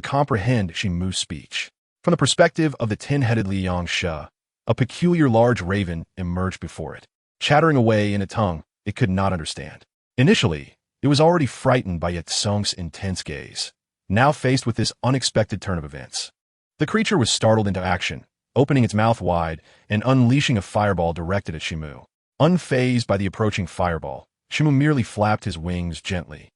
comprehend Shimu's speech. From the perspective of the 10-headed Liang Sha, a peculiar large raven emerged before it, chattering away in a tongue it could not understand. Initially, it was already frightened by Ye Cong's intense gaze, now faced with this unexpected turn of events. The creature was startled into action, opening its mouth wide and unleashing a fireball directed at Shimu. Unfazed by the approaching fireball, Shimu merely flapped his wings gently,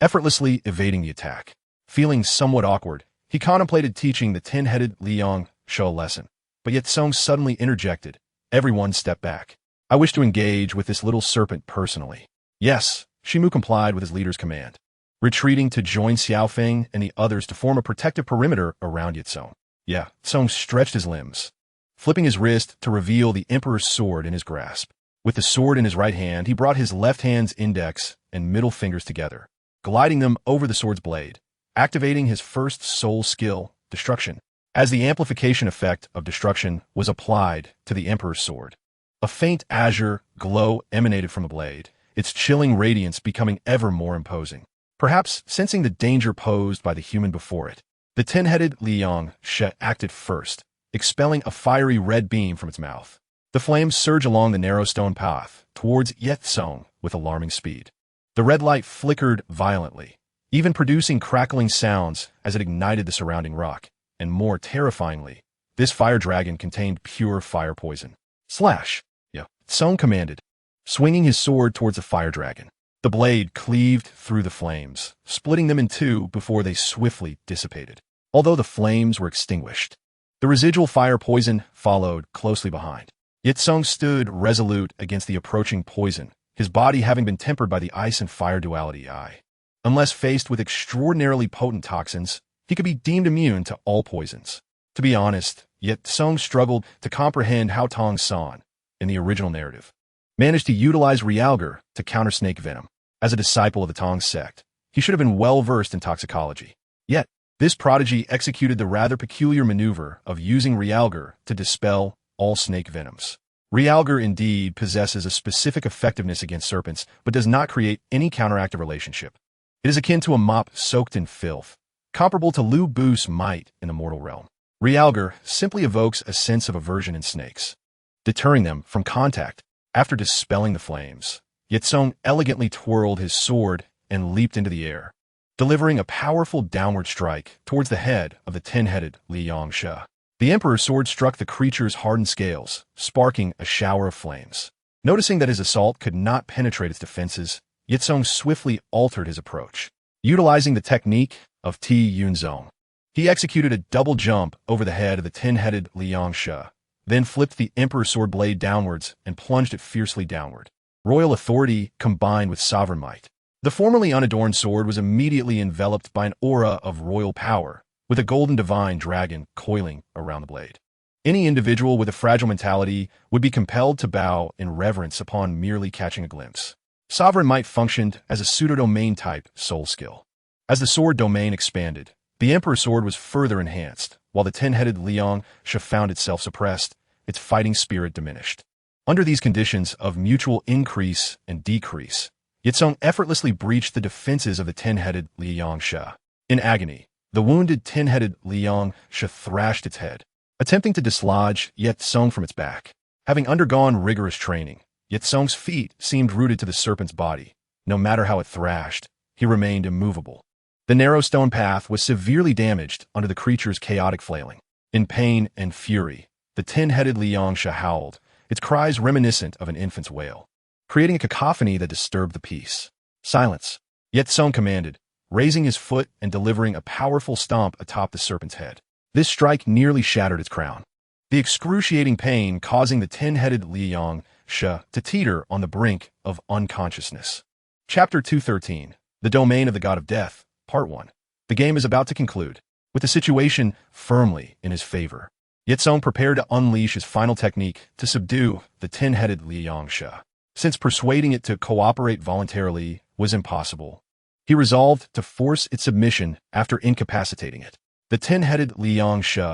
effortlessly evading the attack. Feeling somewhat awkward, he contemplated teaching the 10-headed Liang Sha a lesson, but Ye Cong suddenly interjected. Everyone stepped back. "I wish to engage with this little serpent personally." "Yes," Shimu complied with his leader's command, retreating to join Xiaofeng and the others to form a protective perimeter around Ye Cong. Ye Cong stretched his limbs, flipping his wrist to reveal the Emperor's sword in his grasp. With the sword in his right hand, he brought his left hand's index and middle fingers together, gliding them over the sword's blade, activating his first soul skill, Destruction. As the amplification effect of Destruction was applied to the Emperor's sword, a faint azure glow emanated from the blade, its chilling radiance becoming ever more imposing. Perhaps sensing the danger posed by the human before it, the 10-headed Liang Sha acted first, expelling a fiery red beam from its mouth. The flames surged along the narrow stone path towards Ye Cong with alarming speed. The red light flickered violently, even producing crackling sounds as it ignited the surrounding rock, and more terrifyingly, this fire dragon contained pure fire poison. "Slash!" Ye Cong commanded, swinging his sword towards the fire dragon. The blade cleaved through the flames, splitting them in two before they swiftly dissipated. Although the flames were extinguished, the residual fire poison followed closely behind. Ye Cong stood resolute against the approaching poison, his body having been tempered by the ice and fire duality I. Unless faced with extraordinarily potent toxins, he could be deemed immune to all poisons. To be honest, Ye Cong struggled to comprehend how Tang Sect, in the original narrative, managed to utilize realgar to counter snake venom. As a disciple of the Tang Sect, he should have been well-versed in toxicology. Yet, this prodigy executed the rather peculiar maneuver of using realgar to dispel all snake venoms. Realgar indeed possesses a specific effectiveness against serpents, but does not create any counteractive relationship. It is akin to a mop soaked in filth, comparable to Lu Bu's might in the mortal realm. Realgar simply evokes a sense of aversion in snakes, deterring them from contact. After dispelling the flames, Ye Cong elegantly twirled his sword and leaped into the air, delivering a powerful downward strike towards the head of the 10-headed Liang She. The Emperor's sword struck the creature's hardened scales, sparking a shower of flames. Noticing that his assault could not penetrate its defenses, Ye Cong swiftly altered his approach. Utilizing the technique of Yunzong, he executed a double jump over the head of the 10-headed Liang She, then flipped the Emperor's sword blade downwards and plunged it fiercely downward. Royal authority combined with sovereign might. The formerly unadorned sword was immediately enveloped by an aura of royal power, with a golden divine dragon coiling around the blade. Any individual with a fragile mentality would be compelled to bow in reverence upon merely catching a glimpse. Sovereign might functioned as a pseudo-domain type soul skill. As the sword domain expanded, the Emperor's sword was further enhanced, while the 10-headed Liang She found itself suppressed, its fighting spirit diminished. Under these conditions of mutual increase and decrease, Ye Cong effortlessly breached the defenses of the 10-headed Liang She. In agony, the wounded 10-headed Liang She thrashed its head, attempting to dislodge Ye Cong from its back. Having undergone rigorous training, Ye Cong's feet seemed rooted to the serpent's body. No matter how it thrashed, he remained immovable. The narrow stone path was severely damaged under the creature's chaotic flailing. In pain and fury, the 10-headed Liang She howled, its cries reminiscent of an infant's wail, creating a cacophony that disturbed the peace. Silence, Ye Cong commanded, raising his foot and delivering a powerful stomp atop the serpent's head. This strike nearly shattered its crown, the excruciating pain causing the 10-headed Liang She to teeter on the brink of unconsciousness. Chapter 213, The Domain of the God of Death, Part 1. The game is about to conclude, with the situation firmly in his favor. Ye Cong prepared to unleash his final technique to subdue the 10-headed Liang She. Since persuading it to cooperate voluntarily was impossible, he resolved to force its submission after incapacitating it. The 10-headed Liang She,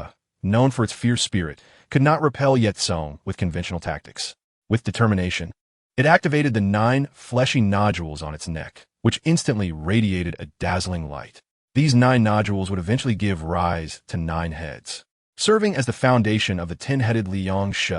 known for its fierce spirit, could not repel Ye Cong with conventional tactics. With determination, it activated the 9 fleshy nodules on its neck, which instantly radiated a dazzling light. These 9 nodules would eventually give rise to 9 heads, serving as the foundation of the 10-headed Liang She,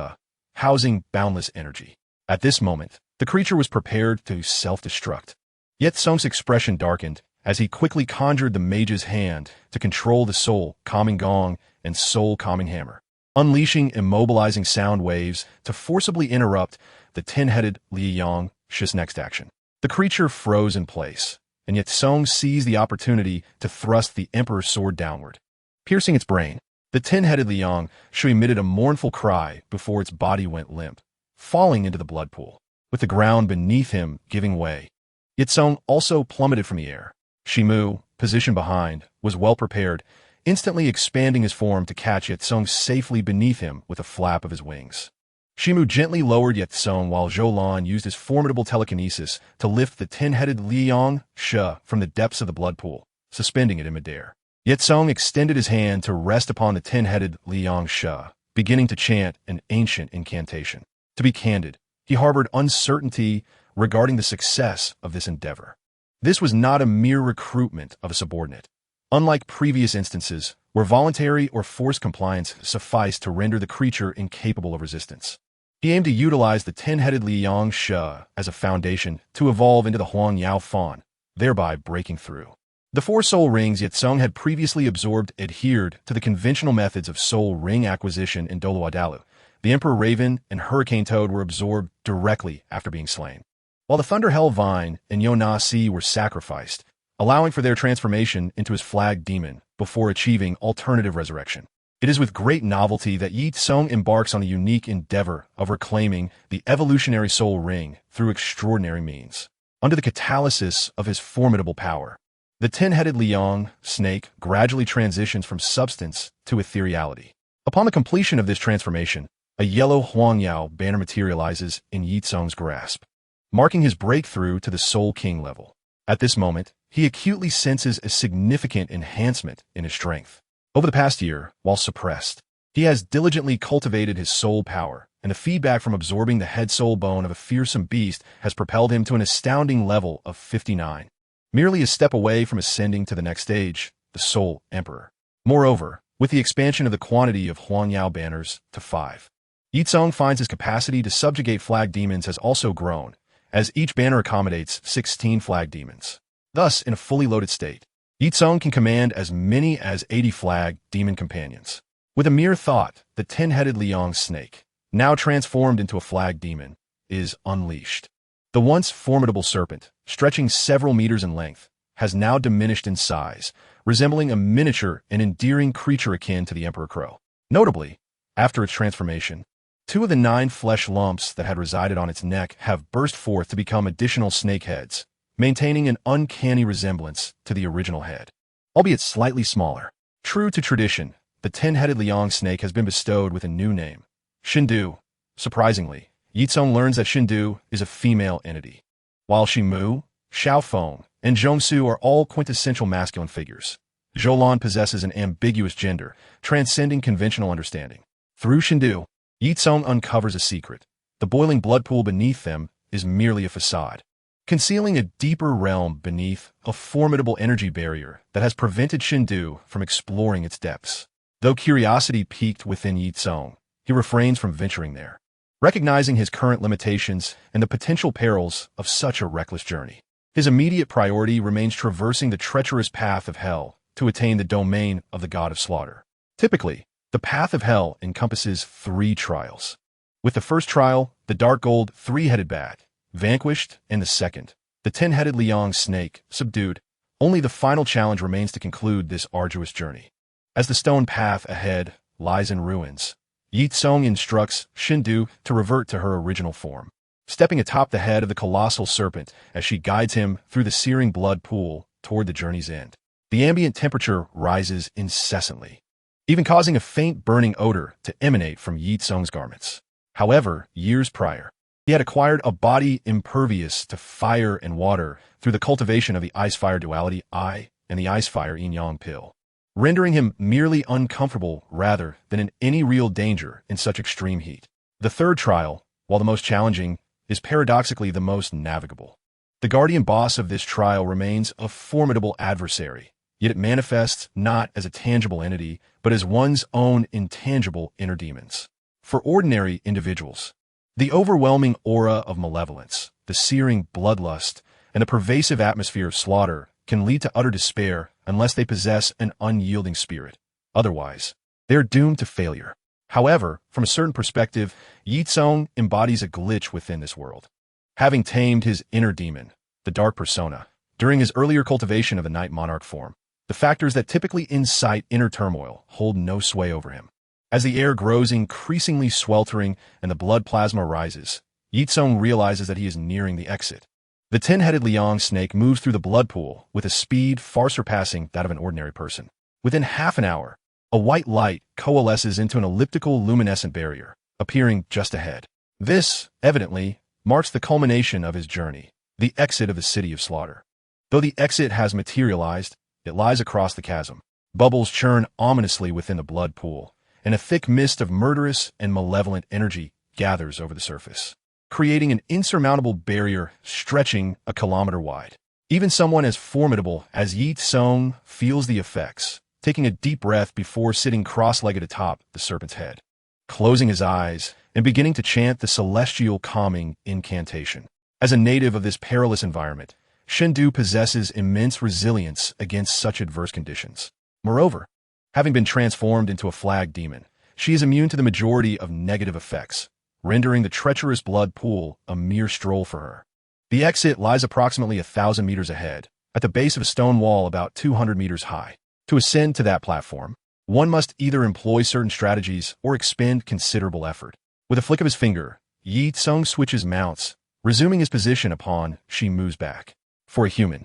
housing boundless energy. At this moment, the creature was prepared to self-destruct. Ye Cong's expression darkened as he quickly conjured the mage's hand to control the soul-calming gong and soul-calming hammer, unleashing immobilizing sound waves to forcibly interrupt the 10-headed Liang She's next action. The creature froze in place, and Ye Cong seized the opportunity to thrust the Emperor's sword downward, piercing its brain. The 10-headed Liang She emitted a mournful cry before its body went limp, falling into the blood pool, with the ground beneath him giving way. Ye Cong also plummeted from the air. Shimu, positioned behind, was well prepared, instantly expanding his form to catch Ye Cong safely beneath him with a flap of his wings. Shimu gently lowered Ye Cong while Zhou used his formidable telekinesis to lift the 10-headed Liang She from the depths of the blood pool, suspending it in midair. Ye Cong extended his hand to rest upon the 10-headed Liang She, beginning to chant an ancient incantation. To be candid, he harbored uncertainty regarding the success of this endeavor. This was not a mere recruitment of a subordinate. Unlike previous instances, where voluntary or forced compliance sufficed to render the creature incapable of resistance, he aimed to utilize the 10-headed Liang She as a foundation to evolve into the Huang Yao Fan, thereby breaking through. The 4 soul rings Ye Cong had previously absorbed adhered to the conventional methods of soul ring acquisition in Douluo. The Emperor Raven and Hurricane Toad were absorbed directly after being slain, while the Thunder Hell Vine and Yonasi were sacrificed, allowing for their transformation into his flag demon before achieving alternative resurrection. It is with great novelty that Ye Cong embarks on the unique endeavor of reclaiming the evolutionary soul ring through extraordinary means. Under the catalysis of his formidable power, the 10-headed Liang snake gradually transitions from substance to ethereality. Upon the completion of this transformation, a yellow Huangyao banner materializes in Ye Cong's grasp, marking his breakthrough to the Soul King level. At this moment, he acutely senses a significant enhancement in his strength. Over the past year, while suppressed, he has diligently cultivated his soul power, and the feedback from absorbing the head soul bone of a fearsome beast has propelled him to an astounding level of 59, merely a step away from ascending to the next stage, the Soul Emperor. Moreover, with the expansion of the quantity of Huangyao banners to 5, Ye Cong finds his capacity to subjugate flag demons has also grown, as each banner accommodates 16 flag demons. Thus, in a fully loaded state, Ye Cong can command as many as 80 flag demon companions. With a mere thought, the 10-headed Liang snake, now transformed into a flag demon, is unleashed. The once formidable serpent, stretching several meters in length, has now diminished in size, resembling a miniature and endearing creature akin to the Emperor Crow. Notably, after its transformation, 2 of the 9 flesh lumps that had resided on its neck have burst forth to become additional snake heads, maintaining an uncanny resemblance to the original head, albeit slightly smaller. True to tradition, the 10-headed Liang snake has been bestowed with a new name, Shindu. Surprisingly, Ye Cong learns that Shindu is a female entity, while Shimu, Xiaofeng, and Zhongsu are all quintessential masculine figures. Zhoulan possesses an ambiguous gender, transcending conventional understanding. Through Shindu, Ye Cong uncovers a secret. The boiling blood pool beneath them is merely a facade, concealing a deeper realm beneath a formidable energy barrier that has prevented Shindu from exploring its depths. Though curiosity piqued within Ye Cong, he refrains from venturing there, recognizing his current limitations and the potential perils of such a reckless journey. His immediate priority remains traversing the treacherous path of hell to attain the domain of the god of slaughter. Typically, the path of hell encompasses 3 trials. With the first trial, the dark gold 3-headed bat, vanquished, and the second, the 10-headed Liang snake, subdued, only the final challenge remains to conclude this arduous journey. As the stone path ahead lies in ruins, Ye Cong instructs Shindu to revert to her original form, stepping atop the head of the colossal serpent as she guides him through the searing blood pool toward the journey's end. The ambient temperature rises incessantly, even causing a faint burning odor to emanate from Ye Cong's garments. However, years prior, he had acquired a body impervious to fire and water through the cultivation of the ice-fire duality I and the ice-fire yin-yang pill, rendering him merely uncomfortable rather than in any real danger in such extreme heat. The third trial, while the most challenging, is paradoxically the most navigable. The guardian boss of this trial remains a formidable adversary, yet it manifests not as a tangible entity, but as one's own intangible inner demons. For ordinary individuals, the overwhelming aura of malevolence, the searing bloodlust, and the pervasive atmosphere of slaughter can lead to utter despair unless they possess an unyielding spirit. Otherwise, they are doomed to failure. However, from a certain perspective, Ye Cong embodies a glitch within this world. Having tamed his inner demon, the dark persona, during his earlier cultivation of the Night Monarch form, the factors that typically incite inner turmoil hold no sway over him. As the air grows increasingly sweltering and the blood plasma rises, Ye Cong realizes that he is nearing the exit. The 10-headed Liang snake moves through the blood pool with a speed far surpassing that of an ordinary person. Within half an hour, a white light coalesces into an elliptical luminescent barrier, appearing just ahead. This, evidently, marks the culmination of his journey, the exit of the city of slaughter. Though the exit has materialized, it lies across the chasm. Bubbles churn ominously within the blood pool, and a thick mist of murderous and malevolent energy gathers over the surface, creating an insurmountable barrier stretching a kilometer wide. Even someone as formidable as Ye Cong feels the effects, taking a deep breath before sitting cross-legged atop the serpent's head, closing his eyes and beginning to chant the celestial calming incantation. As a native of this perilous environment, Shindu possesses immense resilience against such adverse conditions. Moreover, having been transformed into a flag demon, she is immune to the majority of negative effects, rendering the treacherous blood pool a mere stroll for her. The exit lies approximately 1,000 meters ahead, at the base of a stone wall about 200 meters high. To ascend to that platform, one must either employ certain strategies or expend considerable effort. With a flick of his finger, Ye Cong switches mounts, resuming his position upon she moves back. For a human,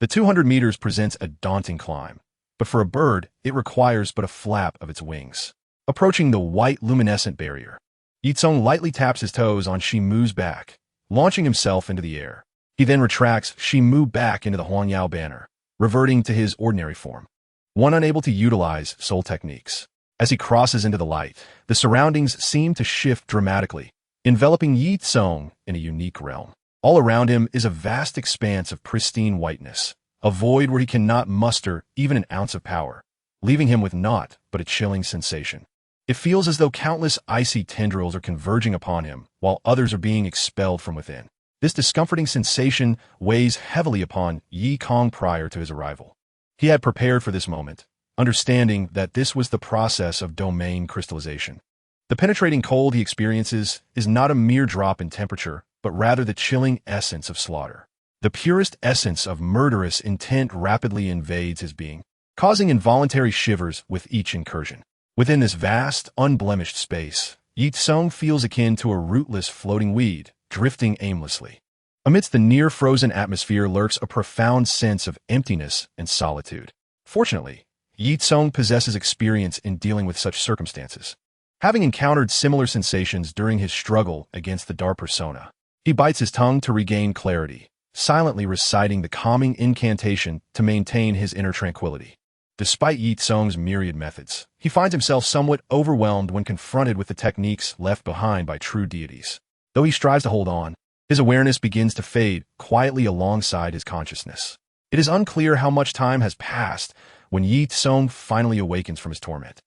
the 200 meters presents a daunting climb, but for a bird, it requires but a flap of its wings. Approaching the white luminescent barrier, Ye Cong lightly taps his toes on she moves back, launching himself into the air. He then retracts she move back into the Huangyao banner, reverting to his ordinary form. One unable to utilize soul techniques. As he crosses into the light, the surroundings seem to shift dramatically, enveloping Ye Cong in a unique realm. All around him is a vast expanse of pristine whiteness, a void where he cannot muster even an ounce of power, leaving him with naught but a chilling sensation. It feels as though countless icy tendrils are converging upon him, while others are being expelled from within. This discomforting sensation weighs heavily upon Ye Cong prior to his arrival. He had prepared for this moment, understanding that this was the process of domain crystallization. The penetrating cold he experiences is not a mere drop in temperature, but rather the chilling essence of slaughter. The purest essence of murderous intent rapidly invades his being, causing involuntary shivers with each incursion. Within this vast, unblemished space, Ye Cong feels akin to a rootless floating weed, drifting aimlessly. Amidst the near-frozen atmosphere lurks a profound sense of emptiness and solitude. Fortunately, Ye Cong possesses experience in dealing with such circumstances. Having encountered similar sensations during his struggle against the dark persona, he bites his tongue to regain clarity, silently reciting the calming incantation to maintain his inner tranquility. Despite Ye Cong's myriad methods, he finds himself somewhat overwhelmed when confronted with the techniques left behind by true deities. Though he strives to hold on, his awareness begins to fade quietly alongside his consciousness. It is unclear how much time has passed when Ye Cong finally awakens from his torment.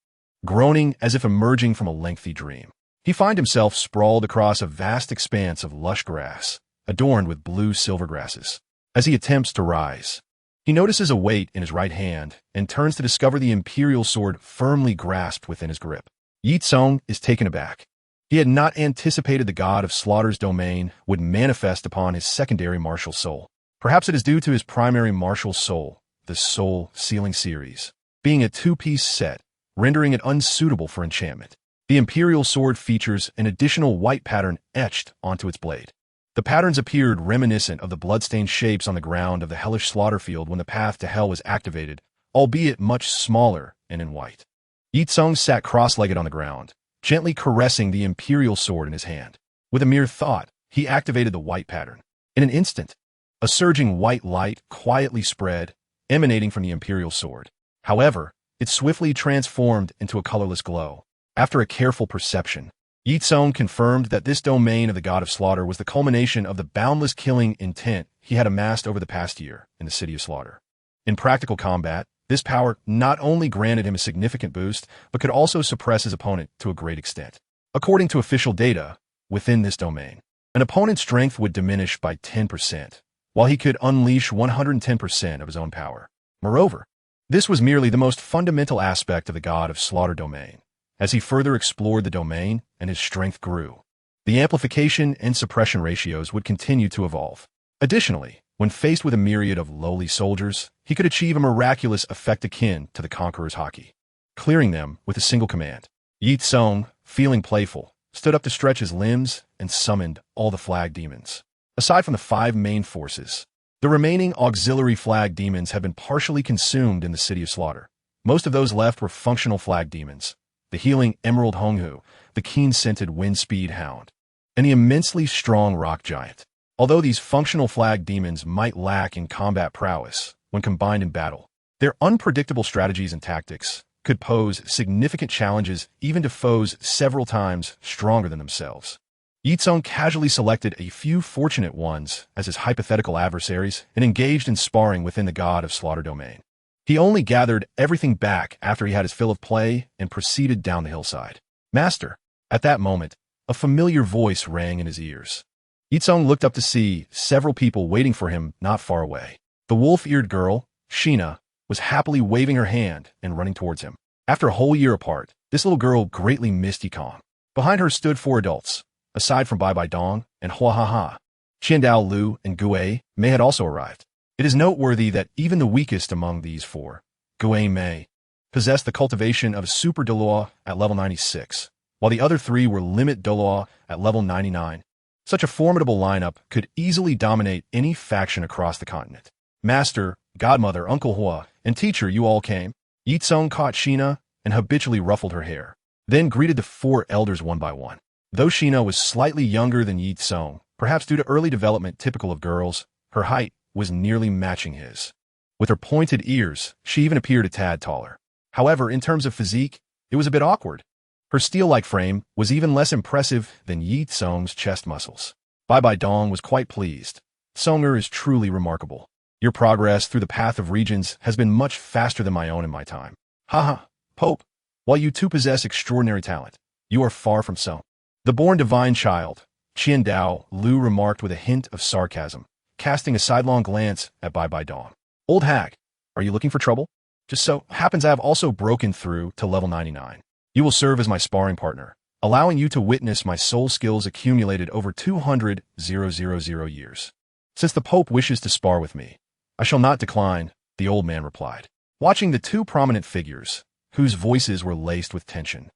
Groaning as if emerging from a lengthy dream, he finds himself sprawled across a vast expanse of lush grass, adorned with blue silver grasses. As he attempts to rise, he notices a weight in his right hand and turns to discover the imperial sword firmly grasped within his grip. Ye Cong is taken aback. He had not anticipated the god of slaughter's domain would manifest upon his secondary martial soul. Perhaps it is due to his primary martial soul, the Soul Sealing series, being a two-piece set, rendering it unsuitable for enchantment. The imperial sword features an additional white pattern etched onto its blade. The patterns appeared reminiscent of the bloodstained shapes on the ground of the hellish slaughter field when the path to hell was activated, albeit much smaller and in white. Ye Cong sat cross-legged on the ground, gently caressing the imperial sword in his hand. With a mere thought, he activated the white pattern. In an instant, a surging white light quietly spread, emanating from the imperial sword. However, it swiftly transformed into a colorless glow. After a careful perception, Ye Cong confirmed that this domain of the god of slaughter was the culmination of the boundless killing intent he had amassed over the past year in the city of slaughter. In practical combat, this power not only granted him a significant boost, but could also suppress his opponent to a great extent. According to official data, within this domain, an opponent's strength would diminish by 10%, while he could unleash 110% of his own power. Moreover, this was merely the most fundamental aspect of the god of slaughter domain. As he further explored the domain and his strength grew, the amplification and suppression ratios would continue to evolve. Additionally, when faced with a myriad of lowly soldiers, he could achieve a miraculous effect akin to the Conqueror's Haki, clearing them with a single command. Ye Cong, feeling playful, stood up to stretch his limbs and summoned all the flag demons. Aside from the 5 main forces, the remaining auxiliary flag demons have been partially consumed in the city of slaughter. Most of those left were functional flag demons, the healing Emerald Honghu, the keen-scented Windspeed Hound, and the immensely strong Rock Giant. Although these functional flag demons might lack in combat prowess when combined in battle, their unpredictable strategies and tactics could pose significant challenges even to foes several times stronger than themselves. Ye Cong casually selected a few fortunate ones as his hypothetical adversaries and engaged in sparring within the god of slaughter domain. He only gathered everything back after he had his fill of play and proceeded down the hillside. Master, at that moment, a familiar voice rang in his ears. Ye Cong looked up to see several people waiting for him not far away. The wolf-eared girl, Sheena, was happily waving her hand and running towards him. After a whole year apart, this little girl greatly missed Ye Cong. Behind her stood 4 adults, aside from Bai Bai Dong and Hua Ha Ha. Qiandao Lu and Gue Mei had also arrived. It is noteworthy that even the weakest among these 4, Gue Mei, possessed the cultivation of Super Douluo at level 96, while the other three were Limit Douluo at level 99. Such a formidable lineup could easily dominate any faction across the continent. Master, godmother, Uncle Hua, and teacher, you all came. Ye Cong caught Sheena and habitually ruffled her hair, then greeted the four elders one by one. Though Sheena was slightly younger than Ye Cong, perhaps due to early development typical of girls, her height was nearly matching his. With her pointed ears, she even appeared a tad taller. However, in terms of physique, it was a bit awkward. Her steel-like frame was even less impressive than Ye Cong's chest muscles. Bai Dong was quite pleased. Songer is truly remarkable. Your progress through the path of regions has been much faster than my own in my time. Haha, Pope, while you two possess extraordinary talent, you are far from so. The born divine child, Qian Dao, Lu remarked with a hint of sarcasm, casting a sidelong glance at Bai Dong. Old hag, are you looking for trouble? Just so happens I have also broken through to level 99. You will serve as my sparring partner, allowing you to witness my soul skills accumulated over 200,000 years. Since the Pope wishes to spar with me, I shall not decline, the old man replied. Watching the two prominent figures, whose voices were laced with tension,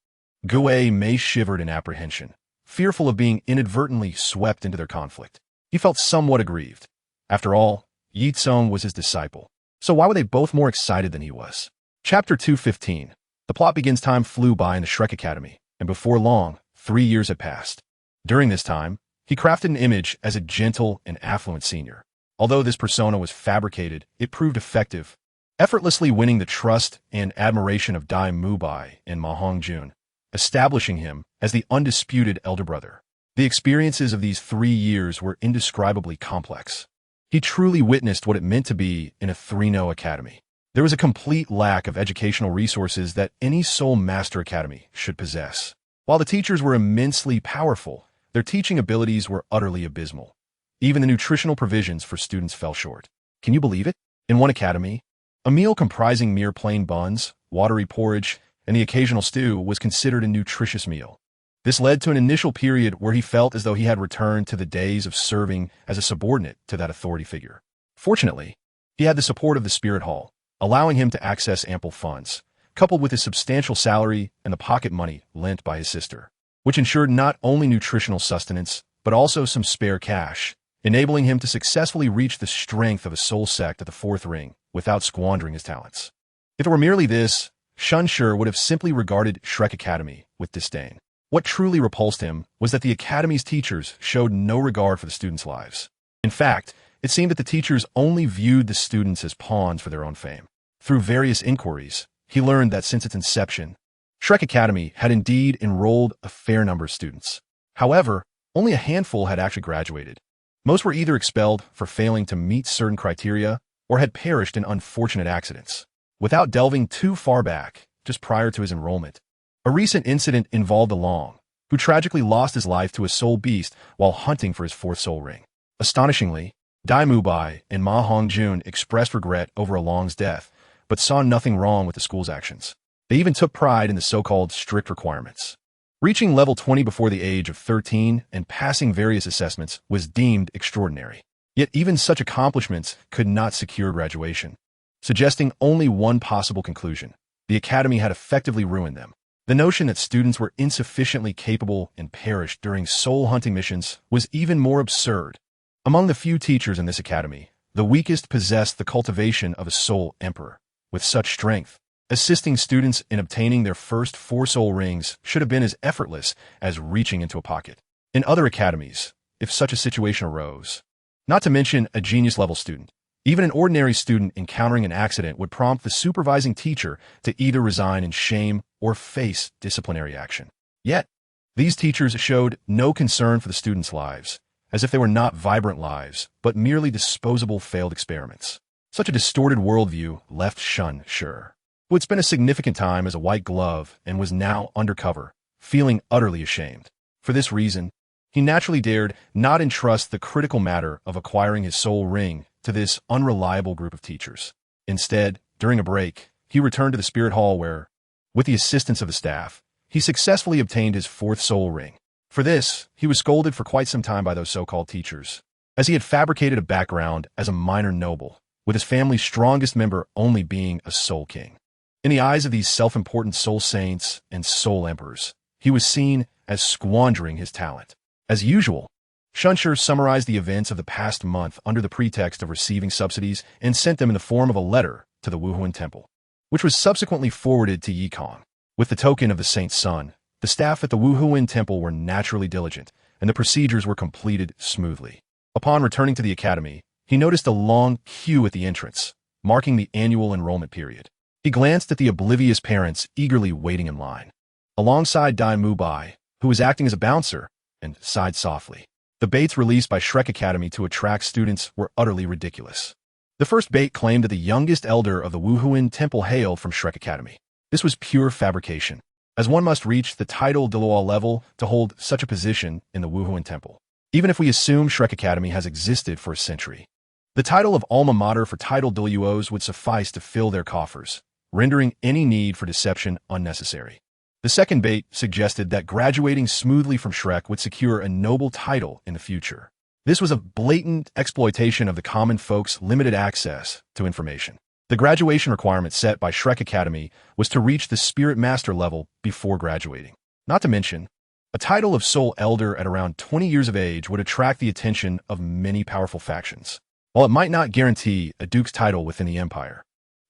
Gue Mei shivered in apprehension, fearful of being inadvertently swept into their conflict. He felt somewhat aggrieved. After all, Ye Cong was his disciple, so why were they both more excited than he was? Chapter 215. The plot begins. Time flew by in the Shrek Academy, and before long, 3 years had passed. During this time, he crafted an image as a gentle and affluent senior. Although this persona was fabricated, it proved effective, effortlessly winning the trust and admiration of Dai Mubai and Ma Hongjun, establishing him as the undisputed elder brother. The experiences of these 3 years were indescribably complex. He truly witnessed what it meant to be in a 3-no academy. There was a complete lack of educational resources that any Soul Master Academy should possess. While the teachers were immensely powerful, their teaching abilities were utterly abysmal. Even the nutritional provisions for students fell short. Can you believe it? In one academy, a meal comprising mere plain buns, watery porridge, and the occasional stew was considered a nutritious meal. This led to an initial period where he felt as though he had returned to the days of serving as a subordinate to that authority figure. Fortunately, he had the support of the Spirit Hall, allowing him to access ample funds, coupled with his substantial salary and the pocket money lent by his sister, which ensured not only nutritional sustenance, but also some spare cash, enabling him to successfully reach the strength of a soul sect at the 4th ring without squandering his talents. If it were merely this, Shun Shi would have simply regarded Shrek Academy with disdain. What truly repulsed him was that the Academy's teachers showed no regard for the students' lives. In fact, it seemed that the teachers only viewed the students as pawns for their own fame. Through various inquiries, he learned that since its inception, Shrek Academy had indeed enrolled a fair number of students. However, only a handful had actually graduated. Most were either expelled for failing to meet certain criteria or had perished in unfortunate accidents. Without delving too far back, just prior to his enrollment, a recent incident involved Along, who tragically lost his life to a soul beast while hunting for his 4th soul ring. Astonishingly, Dai Mubai and Ma Hongjun expressed regret over Along's death, but saw nothing wrong with the school's actions. They even took pride in the so-called strict requirements. Reaching level 20 before the age of 13 and passing various assessments was deemed extraordinary. Yet even such accomplishments could not secure graduation, suggesting only one possible conclusion: the academy had effectively ruined them. The notion that students were insufficiently capable and perished during soul hunting missions was even more absurd. Among the few teachers in this academy, the weakest possessed the cultivation of a soul emperor. With such strength, assisting students in obtaining their first 4 soul rings should have been as effortless as reaching into a pocket. In other academies, if such a situation arose, not to mention a genius-level student, even an ordinary student encountering an accident would prompt the supervising teacher to either resign in shame or face disciplinary action. Yet, these teachers showed no concern for the students' lives, as if they were not vibrant lives, but merely disposable failed experiments. Such a distorted worldview left Shun Shi, who had spent a significant time as a white glove and was now undercover, feeling utterly ashamed. For this reason, he naturally dared not entrust the critical matter of acquiring his soul ring to this unreliable group of teachers. Instead, during a break, he returned to the Spirit Hall where, with the assistance of the staff, he successfully obtained his 4th soul ring. For this, he was scolded for quite some time by those so-called teachers, as he had fabricated a background as a minor noble, with his family's strongest member only being a soul king. In the eyes of these self-important soul saints and soul emperors, he was seen as squandering his talent. As usual, Shunshur summarized the events of the past month under the pretext of receiving subsidies and sent them in the form of a letter to the Wuhuan Temple, which was subsequently forwarded to Ye Cong. With the token of the saint's son, the staff at the Wuhuan Temple were naturally diligent, and the procedures were completed smoothly. Upon returning to the academy, he noticed a long queue at the entrance, marking the annual enrollment period. He glanced at the oblivious parents eagerly waiting in line, alongside Dai Mubai, who was acting as a bouncer, and sighed softly. The baits released by Shrek Academy to attract students were utterly ridiculous. The first bait claimed that the youngest elder of the Wuhuan Temple hailed from Shrek Academy. This was pure fabrication, as one must reach the title Douluo level to hold such a position in the Wuhuan Temple. Even if we assume Shrek Academy has existed for a century, the title of alma mater for title Douluos would suffice to fill their coffers, rendering any need for deception unnecessary. The second bait suggested that graduating smoothly from Shrek would secure a noble title in the future. This was a blatant exploitation of the common folks' limited access to information. The graduation requirement set by Shrek Academy was to reach the Spirit Master level before graduating. Not to mention, a title of Soul Elder at around 20 years of age would attract the attention of many powerful factions. While it might not guarantee a duke's title within the empire,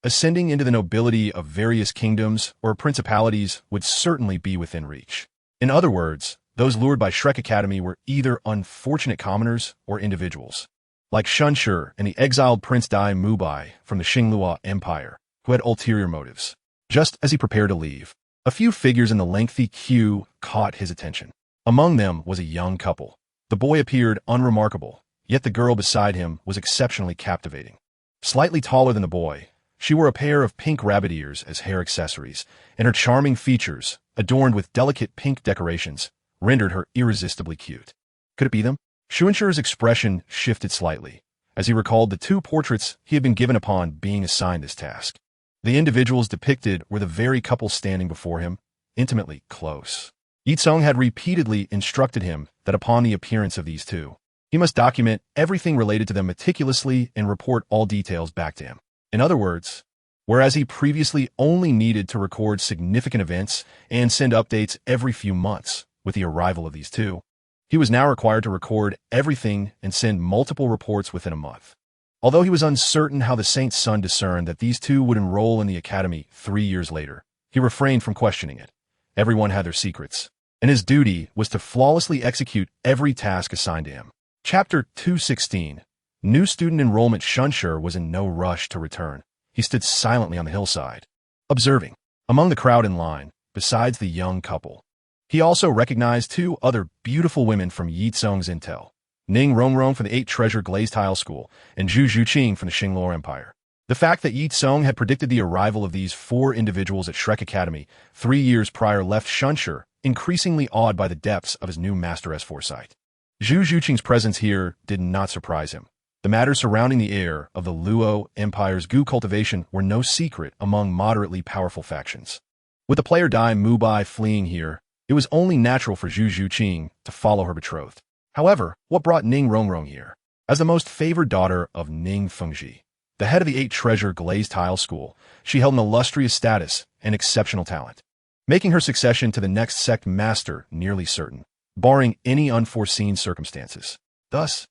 ascending into the nobility of various kingdoms or principalities would certainly be within reach. In other words, those lured by Shrek Academy were either unfortunate commoners or individuals, like Shunshur and the exiled Prince Dai Mubai from the Xinglua Empire, who had ulterior motives. Just as he prepared to leave, a few figures in the lengthy queue caught his attention. Among them was a young couple. The boy appeared unremarkable, yet the girl beside him was exceptionally captivating. Slightly taller than the boy, she wore a pair of pink rabbit ears as hair accessories, and her charming features, adorned with delicate pink decorations, rendered her irresistibly cute. Could it be them? Shunshur's expression shifted slightly, as he recalled the two portraits he had been given upon being assigned this task. The individuals depicted were the very couple standing before him, intimately close. Ye Cong had repeatedly instructed him that upon the appearance of these two, he must document everything related to them meticulously and report all details back to him. In other words, whereas he previously only needed to record significant events and send updates every few months with the arrival of these two, he was now required to record everything and send multiple reports within a month. Although he was uncertain how the saint's son discerned that these two would enroll in the academy 3 years later, he refrained from questioning it. Everyone had their secrets, and his duty was to flawlessly execute every task assigned to him. Chapter 216. New student enrollment. Shunshur was in no rush to return. He stood silently on the hillside, observing. Among the crowd in line, besides the young couple, he also recognized two other beautiful women from Ye Cong's intel, Ning Rongrong from the 8 Treasure Glazed Tile School, and Zhu Zhuqing from the Xinglor Empire. The fact that Ye Cong had predicted the arrival of these 4 individuals at Shrek Academy 3 years prior left Shunshur increasingly awed by the depths of his new master's foresight. Zhu Zhuqing's presence here did not surprise him. The matters surrounding the heir of the Luo Empire's goo cultivation were no secret among moderately powerful factions. With the player Dai Mubai fleeing here, it was only natural for Zhu Zhuqing to follow her betrothed. However, what brought Ning Rongrong here? As the most favored daughter of Ning Fengji, the head of the 8 Treasure Glazed Tile School, she held an illustrious status and exceptional talent, making her succession to the next sect master nearly certain, barring any unforeseen circumstances. Thus,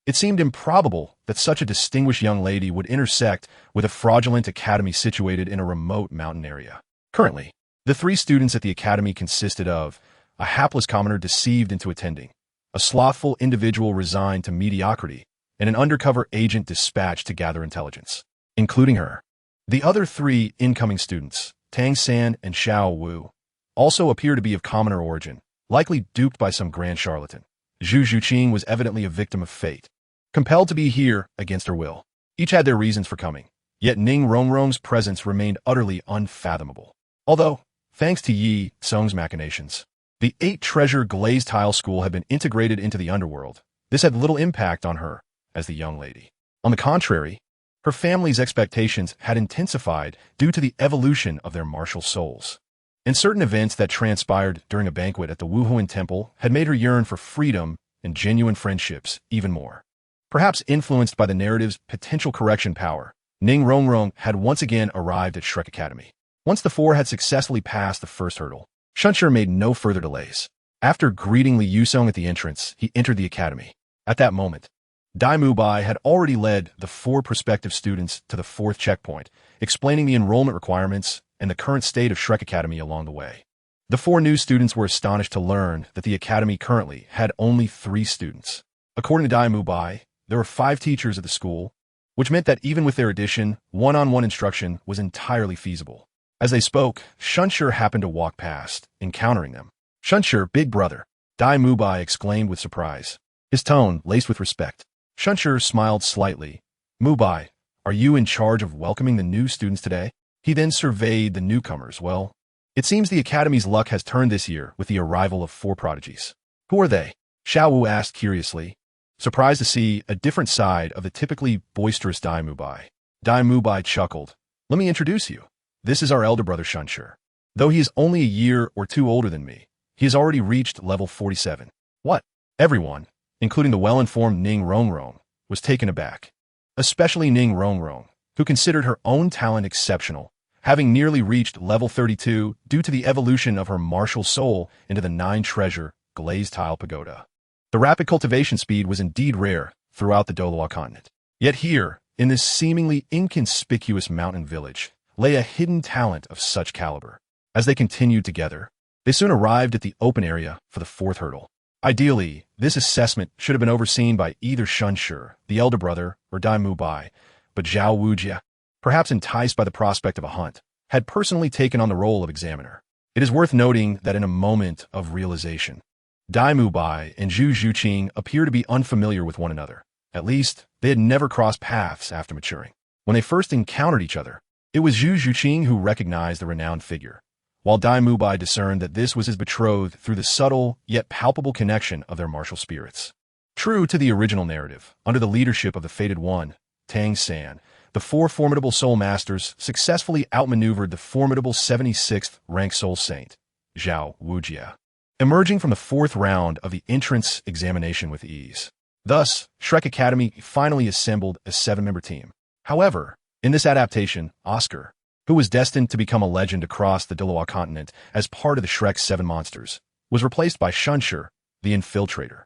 it seemed improbable that such a distinguished young lady would intersect with a fraudulent academy situated in a remote mountain area. Currently, the 3 students at the academy consisted of a hapless commoner deceived into attending, a slothful individual resigned to mediocrity, and an undercover agent dispatched to gather intelligence, including her. The other 3 incoming students, Tang San and Xiao Wu, also appear to be of commoner origin, likely duped by some grand charlatan. Zhu Zhuqing was evidently a victim of fate, compelled to be here against her will. Each had their reasons for coming, yet Ning Rongrong's presence remained utterly unfathomable. Although, thanks to Ye Cong's machinations, the 8 Treasure Glazed Tile School had been integrated into the underworld, this had little impact on her as the young lady. On the contrary, her family's expectations had intensified due to the evolution of their martial souls. And certain events that transpired during a banquet at the Wuhuan Temple had made her yearn for freedom and genuine friendships even more. Perhaps influenced by the narrative's potential correction power, Ning Rongrong had once again arrived at Shrek Academy. Once the four had successfully passed the first hurdle, Shunshur made no further delays. After greeting Li Yusong at the entrance, he entered the academy. At that moment, Dai Mubai had already led the four prospective students to the fourth checkpoint, explaining the enrollment requirements and the current state of Shrek Academy along the way. The four new students were astonished to learn that the academy currently had only 3 students. According to Dai Mubai, there were 5 teachers at the school, which meant that even with their addition, one-on-one instruction was entirely feasible. As they spoke, Shunshur happened to walk past, encountering them. "Shunshur, big brother," Dai Mubai exclaimed with surprise, his tone laced with respect. Shunshur smiled slightly. "Mubai, are you in charge of welcoming the new students today?" He then surveyed the newcomers. "Well, it seems the academy's luck has turned this year with the arrival of 4 prodigies." "Who are they?" Xiao Wu asked curiously, surprised to see a different side of the typically boisterous Dai Mubai. Dai Mubai chuckled. "Let me introduce you. This is our elder brother Shunshur. Though he is only a year or 2 older than me, he has already reached level 47. What? Everyone, including the well-informed Ning Rongrong, was taken aback. Especially Ning Rongrong, who considered her own talent exceptional, having nearly reached level 32 due to the evolution of her martial soul into the 9-treasure glazed tile pagoda. The rapid cultivation speed was indeed rare throughout the Douluo Continent. Yet here, in this seemingly inconspicuous mountain village, lay a hidden talent of such caliber. As they continued together, they soon arrived at the open area for the 4th hurdle. Ideally, this assessment should have been overseen by either Shunshur, the elder brother, or Dai Mubai, but Zhao Wujia, perhaps enticed by the prospect of a hunt, had personally taken on the role of examiner. It is worth noting that in a moment of realization, Dai Mubai and Zhu Zhuqing appear to be unfamiliar with one another. At least, they had never crossed paths after maturing. When they first encountered each other, it was Zhu Zhuqing who recognized the renowned figure, while Dai Mubai discerned that this was his betrothed through the subtle yet palpable connection of their martial spirits. True to the original narrative, under the leadership of the Fated One, Tang Sect, the 4 formidable soul masters successfully outmaneuvered the formidable 76th rank soul saint, Zhao Wujia, emerging from the 4th round of the entrance examination with ease. Thus, Shrek Academy finally assembled a 7-member team. However, in this adaptation, Oscar, who was destined to become a legend across the Douluo Continent as part of the Shrek 7 monsters, was replaced by Shunshur, the Infiltrator.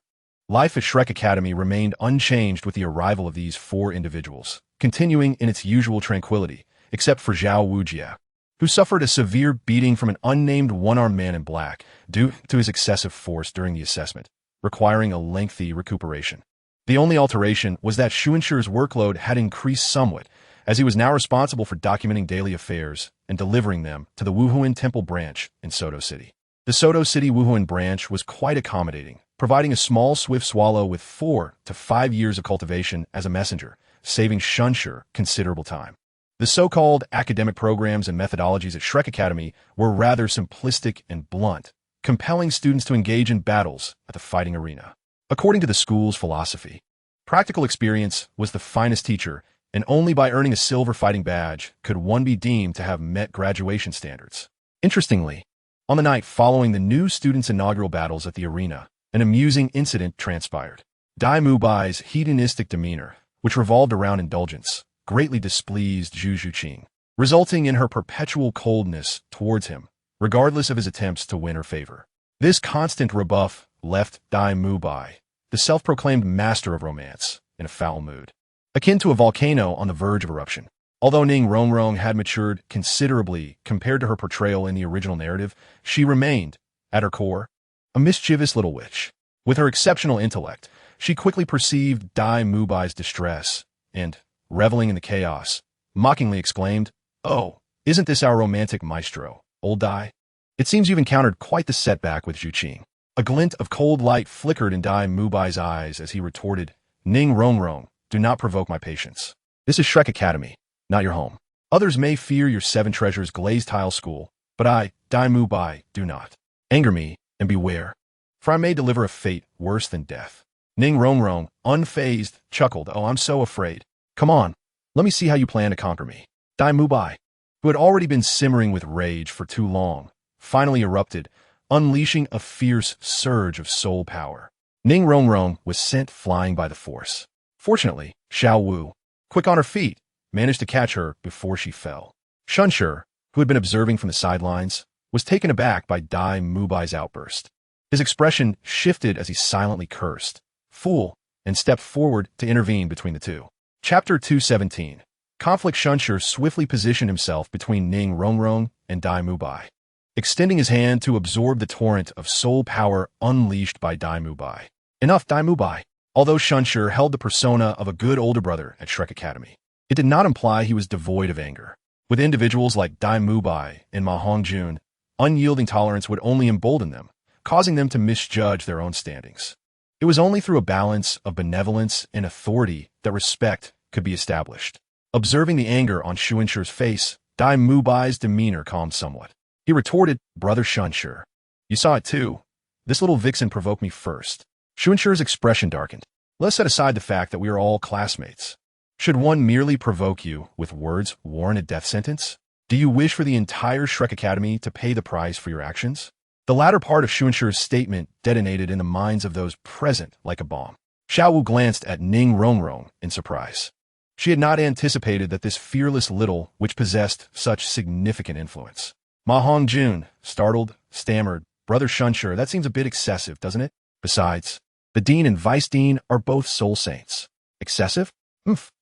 Life at Shrek Academy remained unchanged with the arrival of these 4 individuals, continuing in its usual tranquility, except for Zhao Wujia, who suffered a severe beating from an unnamed one-armed man in black due to his excessive force during the assessment, requiring a lengthy recuperation. The only alteration was that Shunshur's workload had increased somewhat, as he was now responsible for documenting daily affairs and delivering them to the Wuhuan Temple branch in Soto City. The Soto City Wuhuan branch was quite accommodating, providing a small swift swallow with 4 to 5 years of cultivation as a messenger, saving Shunshur considerable time. The so-called academic programs and methodologies at Shrek Academy were rather simplistic and blunt, compelling students to engage in battles at the fighting arena. According to the school's philosophy, practical experience was the finest teacher, and only by earning a silver fighting badge could one be deemed to have met graduation standards. Interestingly, on the night following the new students' inaugural battles at the arena, an amusing incident transpired. Dai Mubai's hedonistic demeanor, which revolved around indulgence, greatly displeased Zhu Zhuqing, resulting in her perpetual coldness towards him, regardless of his attempts to win her favor. This constant rebuff left Dai Mubai, the self-proclaimed master of romance, in a foul mood, akin to a volcano on the verge of eruption. Although Ning Rongrong had matured considerably compared to her portrayal in the original narrative, she remained, at her core, a mischievous little witch. With her exceptional intellect, she quickly perceived Dai Mubai's distress and, reveling in the chaos, mockingly exclaimed, "Oh, isn't this our romantic maestro, old Dai? It seems you've encountered quite the setback with Zhuqing." A glint of cold light flickered in Dai Mubai's eyes as he retorted, "Ning Rongrong, do not provoke my patience. This is Shrek Academy, not your home. Others may fear your 7 treasures glazed tile school, but I, Dai Mubai, do not. Anger me, and beware, for I may deliver a fate worse than death." Ning Rongrong, unfazed, chuckled, "Oh, I'm so afraid. Come on, let me see how you plan to conquer me." Dai Mubai, who had already been simmering with rage for too long, finally erupted, unleashing a fierce surge of soul power. Ning Rongrong was sent flying by the force. Fortunately, Xiao Wu, quick on her feet, managed to catch her before she fell. Shunshur, who had been observing from the sidelines, was taken aback by Dai Mubai's outburst. His expression shifted as he silently cursed, "Fool," and stepped forward to intervene between the two. Chapter 217. Conflict. Shunshur swiftly positioned himself between Ning Rongrong and Dai Mubai, extending his hand to absorb the torrent of soul power unleashed by Dai Mubai. Enough, Dai Mubai. Although Shunshur held the persona of a good older brother at Shrek Academy, it did not imply he was devoid of anger. With individuals like Dai Mubai and Ma Hongjun, unyielding tolerance would only embolden them, causing them to misjudge their own standings. It was only through a balance of benevolence and authority that respect could be established. Observing the anger on Shunshur's face, Dai Mubai's demeanor calmed somewhat. He retorted, "Brother Shunshur, you saw it too. This little vixen provoked me first." Shunshur's expression darkened. "Let's set aside the fact that we are all classmates. Should one merely provoke you with words warrant a death sentence? Do you wish for the entire Shrek Academy to pay the price for your actions?" The latter part of Shunshur's statement detonated in the minds of those present like a bomb. Xiao Wu glanced at Ning Rongrong in surprise. She had not anticipated that this fearless little which possessed such significant influence. Ma Hongjun, startled, stammered, "Brother Shunshur, that seems a bit excessive, doesn't it? Besides, the dean and vice dean are both soul saints." "Excessive?"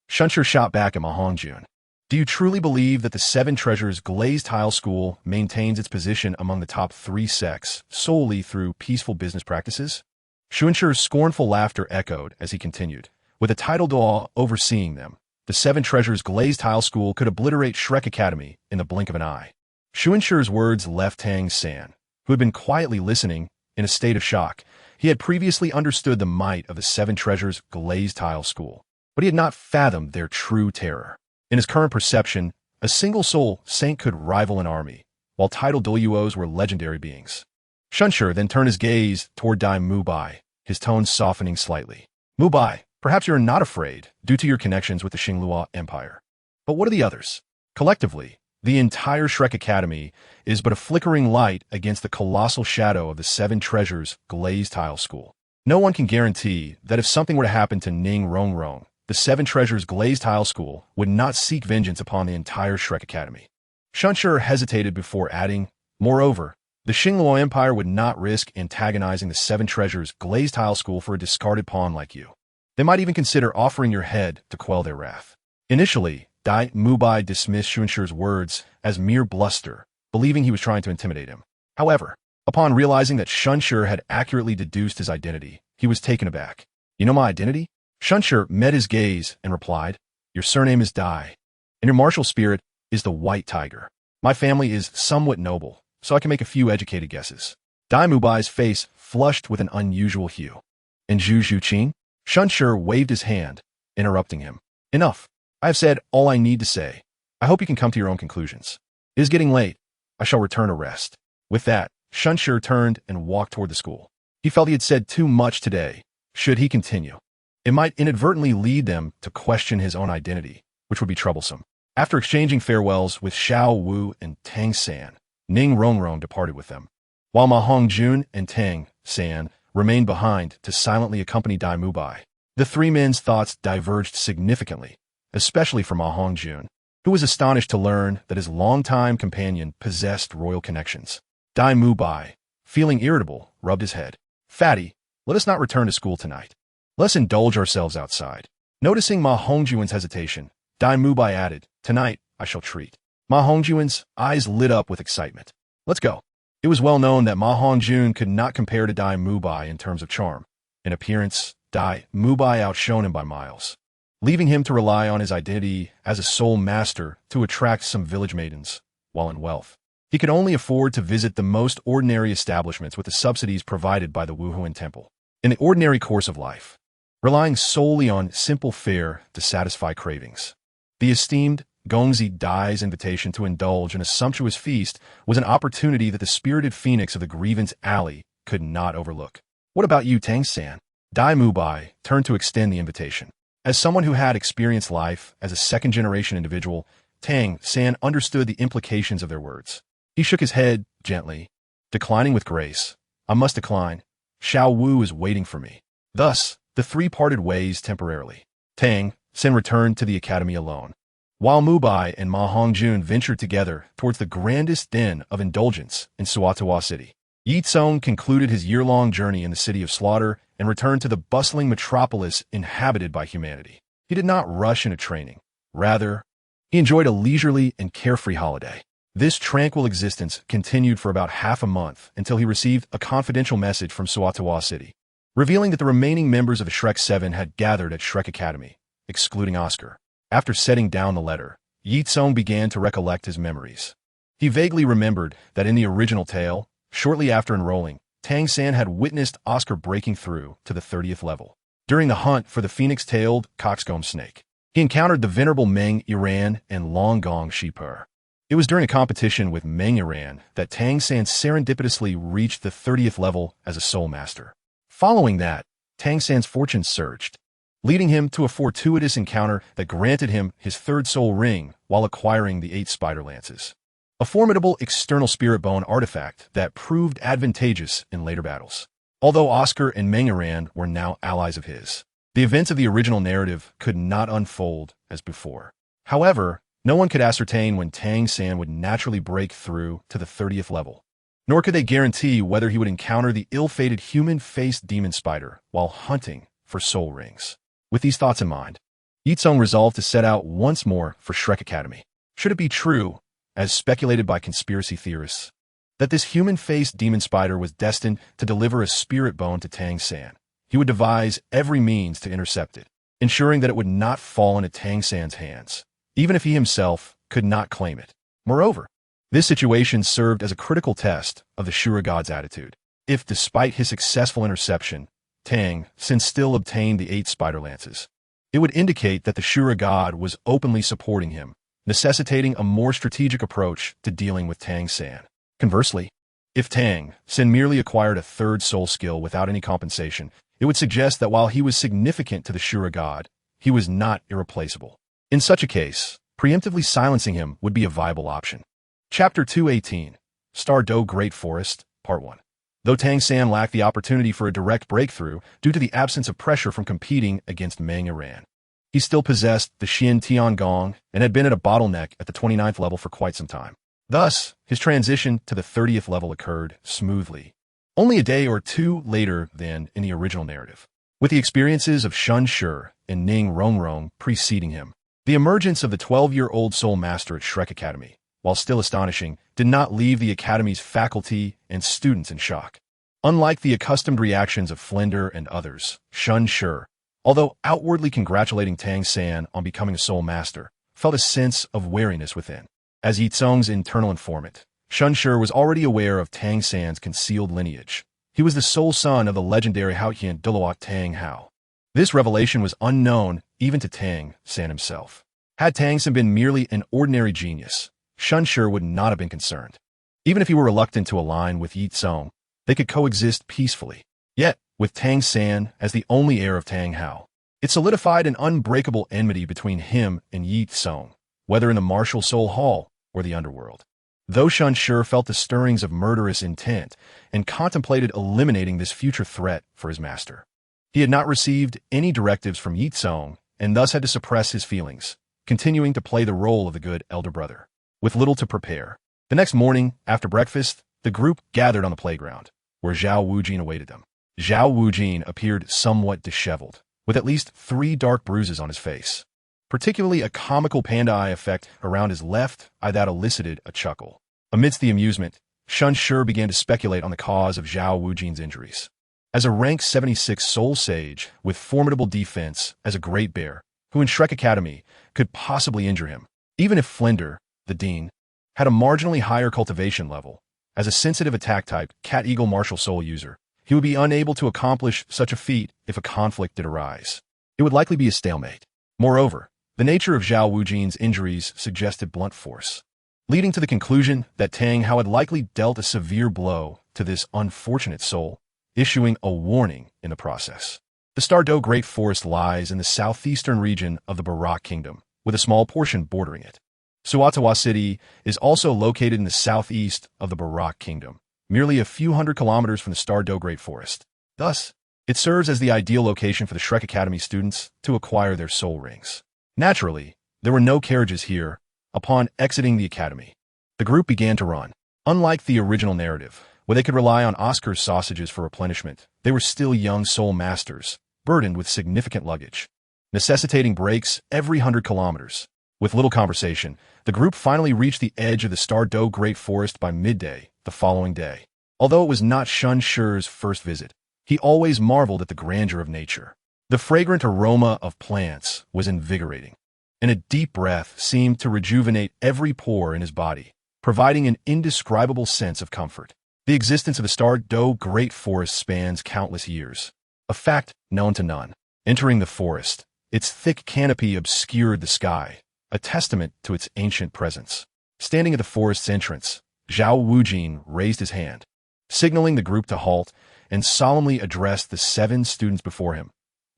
Shunshur shot back at Ma Hongjun. "Do you truly believe that the Seven Treasures Glazed Tile School maintains its position among the top 3 sects solely through peaceful business practices?" Shunshur's scornful laughter echoed as he continued. "With a title Douluo overseeing them, the Seven Treasures Glazed Tile School could obliterate Shrek Academy in the blink of an eye." Shunshur's words left Tang San, who had been quietly listening, in a state of shock. He had previously understood the might of the Seven Treasures Glazed Tile School, but he had not fathomed their true terror. In his current perception, a single soul saint could rival an army, while title Douluos were legendary beings. Shunshur then turned his gaze toward Dai Mubai, his tone softening slightly. "Mubai, perhaps you are not afraid due to your connections with the Xinglua Empire. But what are the others? Collectively, the entire Shrek Academy is but a flickering light against the colossal shadow of the Seven Treasures Glazed Tile School. No one can guarantee that if something were to happen to Ning Rongrong, the Seven Treasures Glazed Tile School would not seek vengeance upon the entire Shrek Academy." Shunshur hesitated before adding, "Moreover, the Xinglua Empire would not risk antagonizing the Seven Treasures Glazed Tile School for a discarded pawn like you. They might even consider offering your head to quell their wrath." Initially, Dai Mubai dismissed Shunshur's words as mere bluster, believing he was trying to intimidate him. However, upon realizing that Shunshur had accurately deduced his identity, he was taken aback. "You know my identity?" Shunshur met his gaze and replied, "Your surname is Dai, and your martial spirit is the White Tiger. My family is somewhat noble, so I can make a few educated guesses." Dai Mubai's face flushed with an unusual hue. "And Zhu Zhuqing?" Shunshur waved his hand, interrupting him. "Enough. I have said all I need to say. I hope you can come to your own conclusions. It is getting late. I shall return to rest." With that, Shunshur turned and walked toward the school. He felt he had said too much today. Should he continue, it might inadvertently lead them to question his own identity, which would be troublesome. After exchanging farewells with Xiao Wu and Tang San, Ning Rongrong departed with them, while Ma Hongjun and Tang San remained behind to silently accompany Dai Mubai. The three men's thoughts diverged significantly, especially for Ma Hongjun, who was astonished to learn that his longtime companion possessed royal connections. Dai Mubai, feeling irritable, rubbed his head. "Fatty, let us not return to school tonight. Let's indulge ourselves outside." Noticing Ma Hongjun's hesitation, Dai Mubai added, "Tonight, I shall treat." Ma Hongjun's eyes lit up with excitement. "Let's go." It was well known that Ma Hongjun could not compare to Dai Mubai in terms of charm. In appearance, Dai Mubai outshone him by miles, leaving him to rely on his identity as a soul master to attract some village maidens, while in wealth, he could only afford to visit the most ordinary establishments with the subsidies provided by the Wuhuan Temple. In the ordinary course of life, relying solely on simple fare to satisfy cravings, the esteemed Gongzi Dai's invitation to indulge in a sumptuous feast was an opportunity that the spirited phoenix of the Grievance Alley could not overlook. "What about you, Tang San?" Dai Mubai turned to extend the invitation. As someone who had experienced life as a second-generation individual, Tang San understood the implications of their words. He shook his head gently, declining with grace. "I must decline. Xiao Wu is waiting for me." Thus, the three parted ways temporarily. Tang San returned to the academy alone. while Mubai and Ma Hongjun ventured together towards the grandest den of indulgence in Soul-Subduing City. Ye Cong concluded his year-long journey in the city of slaughter and returned to the bustling metropolis inhabited by humanity. He did not rush into training. Rather, he enjoyed a leisurely and carefree holiday. This tranquil existence continued for about half a month until he received a confidential message from Soul-Subduing City, revealing that the remaining members of the Shrek 7 had gathered at Shrek Academy, excluding Oscar. After setting down the letter, Ye Cong began to recollect his memories. He vaguely remembered that in the original tale, shortly after enrolling, Tang Sect had witnessed Oscar breaking through to the 30th level. During the hunt for the phoenix-tailed coxcomb snake, he encountered the venerable Meng Yiran and Long Gong Shipur. It was during a competition with Meng Yiran that Tang Sect serendipitously reached the 30th level as a soul master. Following that, Tang Sect's fortune surged, leading him to a fortuitous encounter that granted him his third soul ring while acquiring the 8 spider lances, a formidable external spirit bone artifact that proved advantageous in later battles. Although Oscar and Meng Yiran were now allies of his, the events of the original narrative could not unfold as before. However, no one could ascertain when Tang Sect would naturally break through to the 30th level, nor could they guarantee whether he would encounter the ill-fated human-faced demon spider while hunting for soul rings. With these thoughts in mind, Ye Cong resolved to set out once more for Shrek Academy. Should it be true, as speculated by conspiracy theorists, that this human-faced demon spider was destined to deliver a spirit bone to Tang Sect, he would devise every means to intercept it, ensuring that it would not fall into Tang Sect's hands, even if he himself could not claim it. Moreover, this situation served as a critical test of the Shura God's attitude. If, despite his successful interception, Tang Sect still obtained the 8 spider lances, it would indicate that the Shura God was openly supporting him, necessitating a more strategic approach to dealing with Tang Sect. Conversely, if Tang Sect merely acquired a third soul skill without any compensation, it would suggest that while he was significant to the Shura God, he was not irreplaceable. In such a case, preemptively silencing him would be a viable option. Chapter 218, Stardew Great Forest, Part 1. Though Tang Sect lacked the opportunity for a direct breakthrough due to the absence of pressure from competing against Meng Yiran, he still possessed the Xian Tiangong and had been at a bottleneck at the 29th level for quite some time. Thus, his transition to the 30th level occurred smoothly, only a day or two later than in the original narrative. With the experiences of Shun Shi and Ning Rongrong preceding him, the emergence of the 12-year-old soul master at Shrek Academy, while still astonishing, did not leave the Academy's faculty and students in shock. Unlike the accustomed reactions of Flender and others, Shun Shi, although outwardly congratulating Tang Sect on becoming a soul master, felt a sense of wariness within. As Ye Cong's internal informant, Shun Shi was already aware of Tang Sect's concealed lineage. He was the sole son of the legendary Haotian Douluo Tang Hao. This revelation was unknown even to Tang Sect himself. Had Tang Sect been merely an ordinary genius, Shun Shi would not have been concerned. Even if he were reluctant to align with Ye Cong, they could coexist peacefully. Yet, with Tang Sect as the only heir of Tang Hao, it solidified an unbreakable enmity between him and Ye Cong, whether in the martial soul hall or the underworld. Though Shun Shi felt the stirrings of murderous intent and contemplated eliminating this future threat for his master, he had not received any directives from Ye Cong and thus had to suppress his feelings, continuing to play the role of the good elder brother. With little to prepare, the next morning, after breakfast, the group gathered on the playground, where Zhao Wujin awaited them. Zhao Wujin appeared somewhat disheveled, with at least 3 dark bruises on his face. Particularly a comical panda eye effect around his left eye that elicited a chuckle. Amidst the amusement, Shun Shi began to speculate on the cause of Zhao Wujin's injuries. As a rank 76 soul sage with formidable defense as a great bear, who in Shrek Academy could possibly injure him, even if Flender, the dean, had a marginally higher cultivation level, as a sensitive attack type cat-eagle martial soul user, he would be unable to accomplish such a feat if a conflict did arise. It would likely be a stalemate. Moreover, the nature of Zhao Wujin's injuries suggested blunt force, leading to the conclusion that Tang Hao had likely dealt a severe blow to this unfortunate soul, issuing a warning in the process. The Stardew Great Forest lies in the southeastern region of the Barak Kingdom, with a small portion bordering it. Soul-Subduing City is also located in the southeast of the Barak Kingdom, merely a few hundred kilometers from the Stardew Great Forest. Thus, it serves as the ideal location for the Shrek Academy students to acquire their soul rings. Naturally, There were no carriages here. Upon exiting the academy, the group began to run. Unlike the original narrative, where they could rely on Oscar's sausages for replenishment, they were still young soul masters, burdened with significant luggage, necessitating breaks every 100 kilometers. With little conversation, the group finally reached the edge of the Douluo Great Forest by midday the following day. Although it was not Shun Shi's first visit, he always marveled at the grandeur of nature. The fragrant aroma of plants was invigorating, and a deep breath seemed to rejuvenate every pore in his body, providing an indescribable sense of comfort. The existence of the Douluo Great Forest spans countless years, a fact known to none. Entering the forest, its thick canopy obscured the sky, a testament to its ancient presence. Standing at the forest's entrance, Zhao Wujin raised his hand, signaling the group to halt, and solemnly addressed the 7 students before him.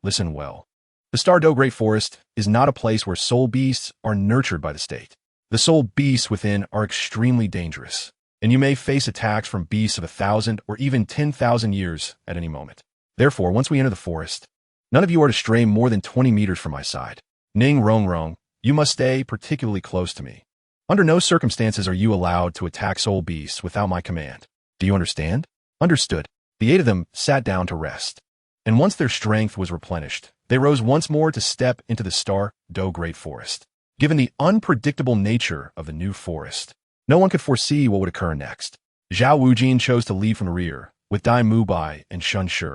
Listen well. The Douluo Great Forest is not a place where soul beasts are nurtured by the state. The soul beasts within are extremely dangerous, and you may face attacks from beasts of 1,000 or even 10,000 years at any moment. Therefore, once we enter the forest, none of you are to stray more than 20 meters from my side. Ning Rongrong, you must stay particularly close to me. Under no circumstances are you allowed to attack soul beasts without my command. Do you understand? Understood. The 8 of them sat down to rest, and once their strength was replenished, they rose once more to step into the Douluo Great Forest. Given the unpredictable nature of the new forest, no one could foresee what would occur next. Zhao Wujin chose to lead from the rear, with Dai Mubai and Shun Shi,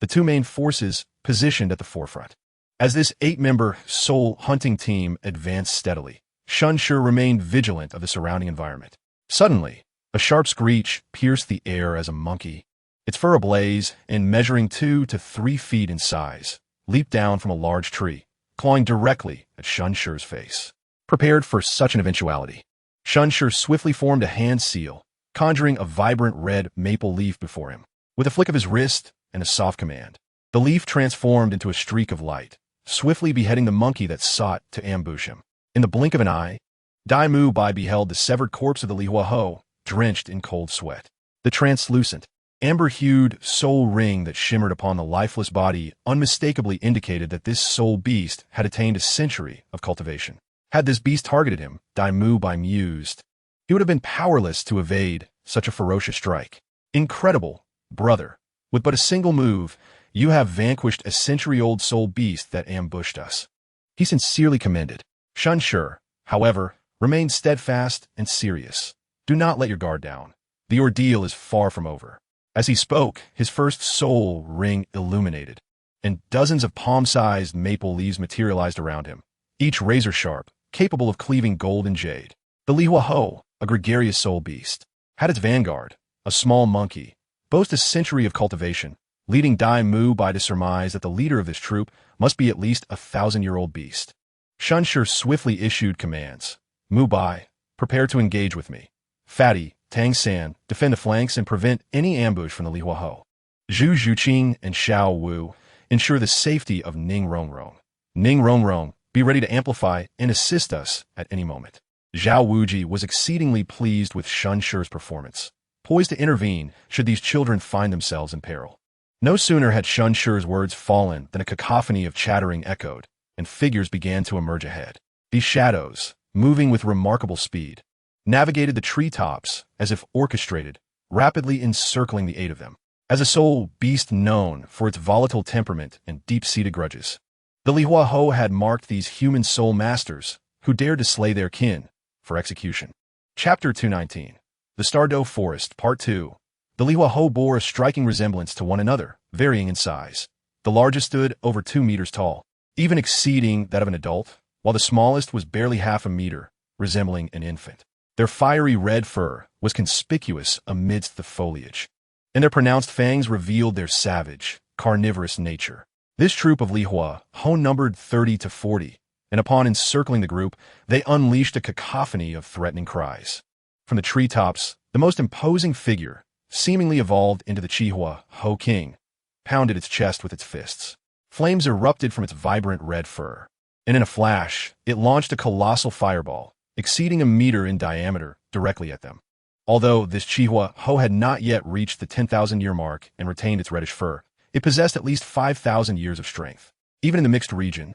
the 2 main forces, positioned at the forefront. As this 8-member soul hunting team advanced steadily, Shun Shi remained vigilant of the surrounding environment. Suddenly, a sharp screech pierced the air as a monkey, its fur ablaze and measuring 2 to 3 feet in size, leaped down from a large tree, clawing directly at Shun Shi's face. Prepared for such an eventuality, Shun Shi swiftly formed a hand seal, conjuring a vibrant red maple leaf before him. With a flick of his wrist and a soft command, the leaf transformed into a streak of light, swiftly beheading the monkey that sought to ambush him. In the blink of an eye, Dai Mubai beheld the severed corpse of the Lihuaho, drenched in cold sweat. The translucent, amber-hued soul ring that shimmered upon the lifeless body unmistakably indicated that this soul beast had attained a century of cultivation. Had this beast targeted him, Dai Mubai mused, he would have been powerless to evade such a ferocious strike. Incredible, brother. With but a single move, you have vanquished a century-old soul beast that ambushed us. He sincerely commended. Shun Shi, however, remained steadfast and serious. Do not let your guard down. The ordeal is far from over. As he spoke, his first soul ring illuminated, and dozens of palm-sized maple leaves materialized around him, each razor-sharp, capable of cleaving gold and jade. The Lihuaho, a gregarious soul beast, had its vanguard, a small monkey, boast a century of cultivation, leading Dai Mubai to surmise that the leader of this troop must be at least a 1,000-year-old beast. Shun Shi swiftly issued commands. Mubai, prepare to engage with me. Fatty, Tang San, defend the flanks and prevent any ambush from the Lihuaho. Zhu Zhuqing and Xiao Wu ensure the safety of Ning Rongrong. Ning Rongrong, be ready to amplify and assist us at any moment. Zhao Wuji was exceedingly pleased with Shun Shi's performance, poised to intervene should these children find themselves in peril. No sooner had Shun Shi's words fallen than a cacophony of chattering echoed, and figures began to emerge ahead. These shadows, moving with remarkable speed, navigated the treetops as if orchestrated, rapidly encircling the 8 of them. As a soul beast known for its volatile temperament and deep-seated grudges, the Lihuaho had marked these human soul masters who dared to slay their kin for execution. Chapter 219. The Douluo Forest, Part 2. The Lihuaho bore a striking resemblance to one another, varying in size. The largest stood over 2 meters tall, even exceeding that of an adult, while the smallest was barely half a meter, resembling an infant. Their fiery red fur was conspicuous amidst the foliage, and their pronounced fangs revealed their savage, carnivorous nature. This troop of Lihuaho numbered 30 to 40, and upon encircling the group, they unleashed a cacophony of threatening cries. From the treetops, the most imposing figure, seemingly evolved into the Chihuahua King, pounded its chest with its fists. Flames erupted from its vibrant red fur, and in a flash, it launched a colossal fireball, exceeding a meter in diameter, directly at them. Although this Chihuahua had not yet reached the 10,000-year mark and retained its reddish fur, it possessed at least 5,000 years of strength. Even in the mixed region,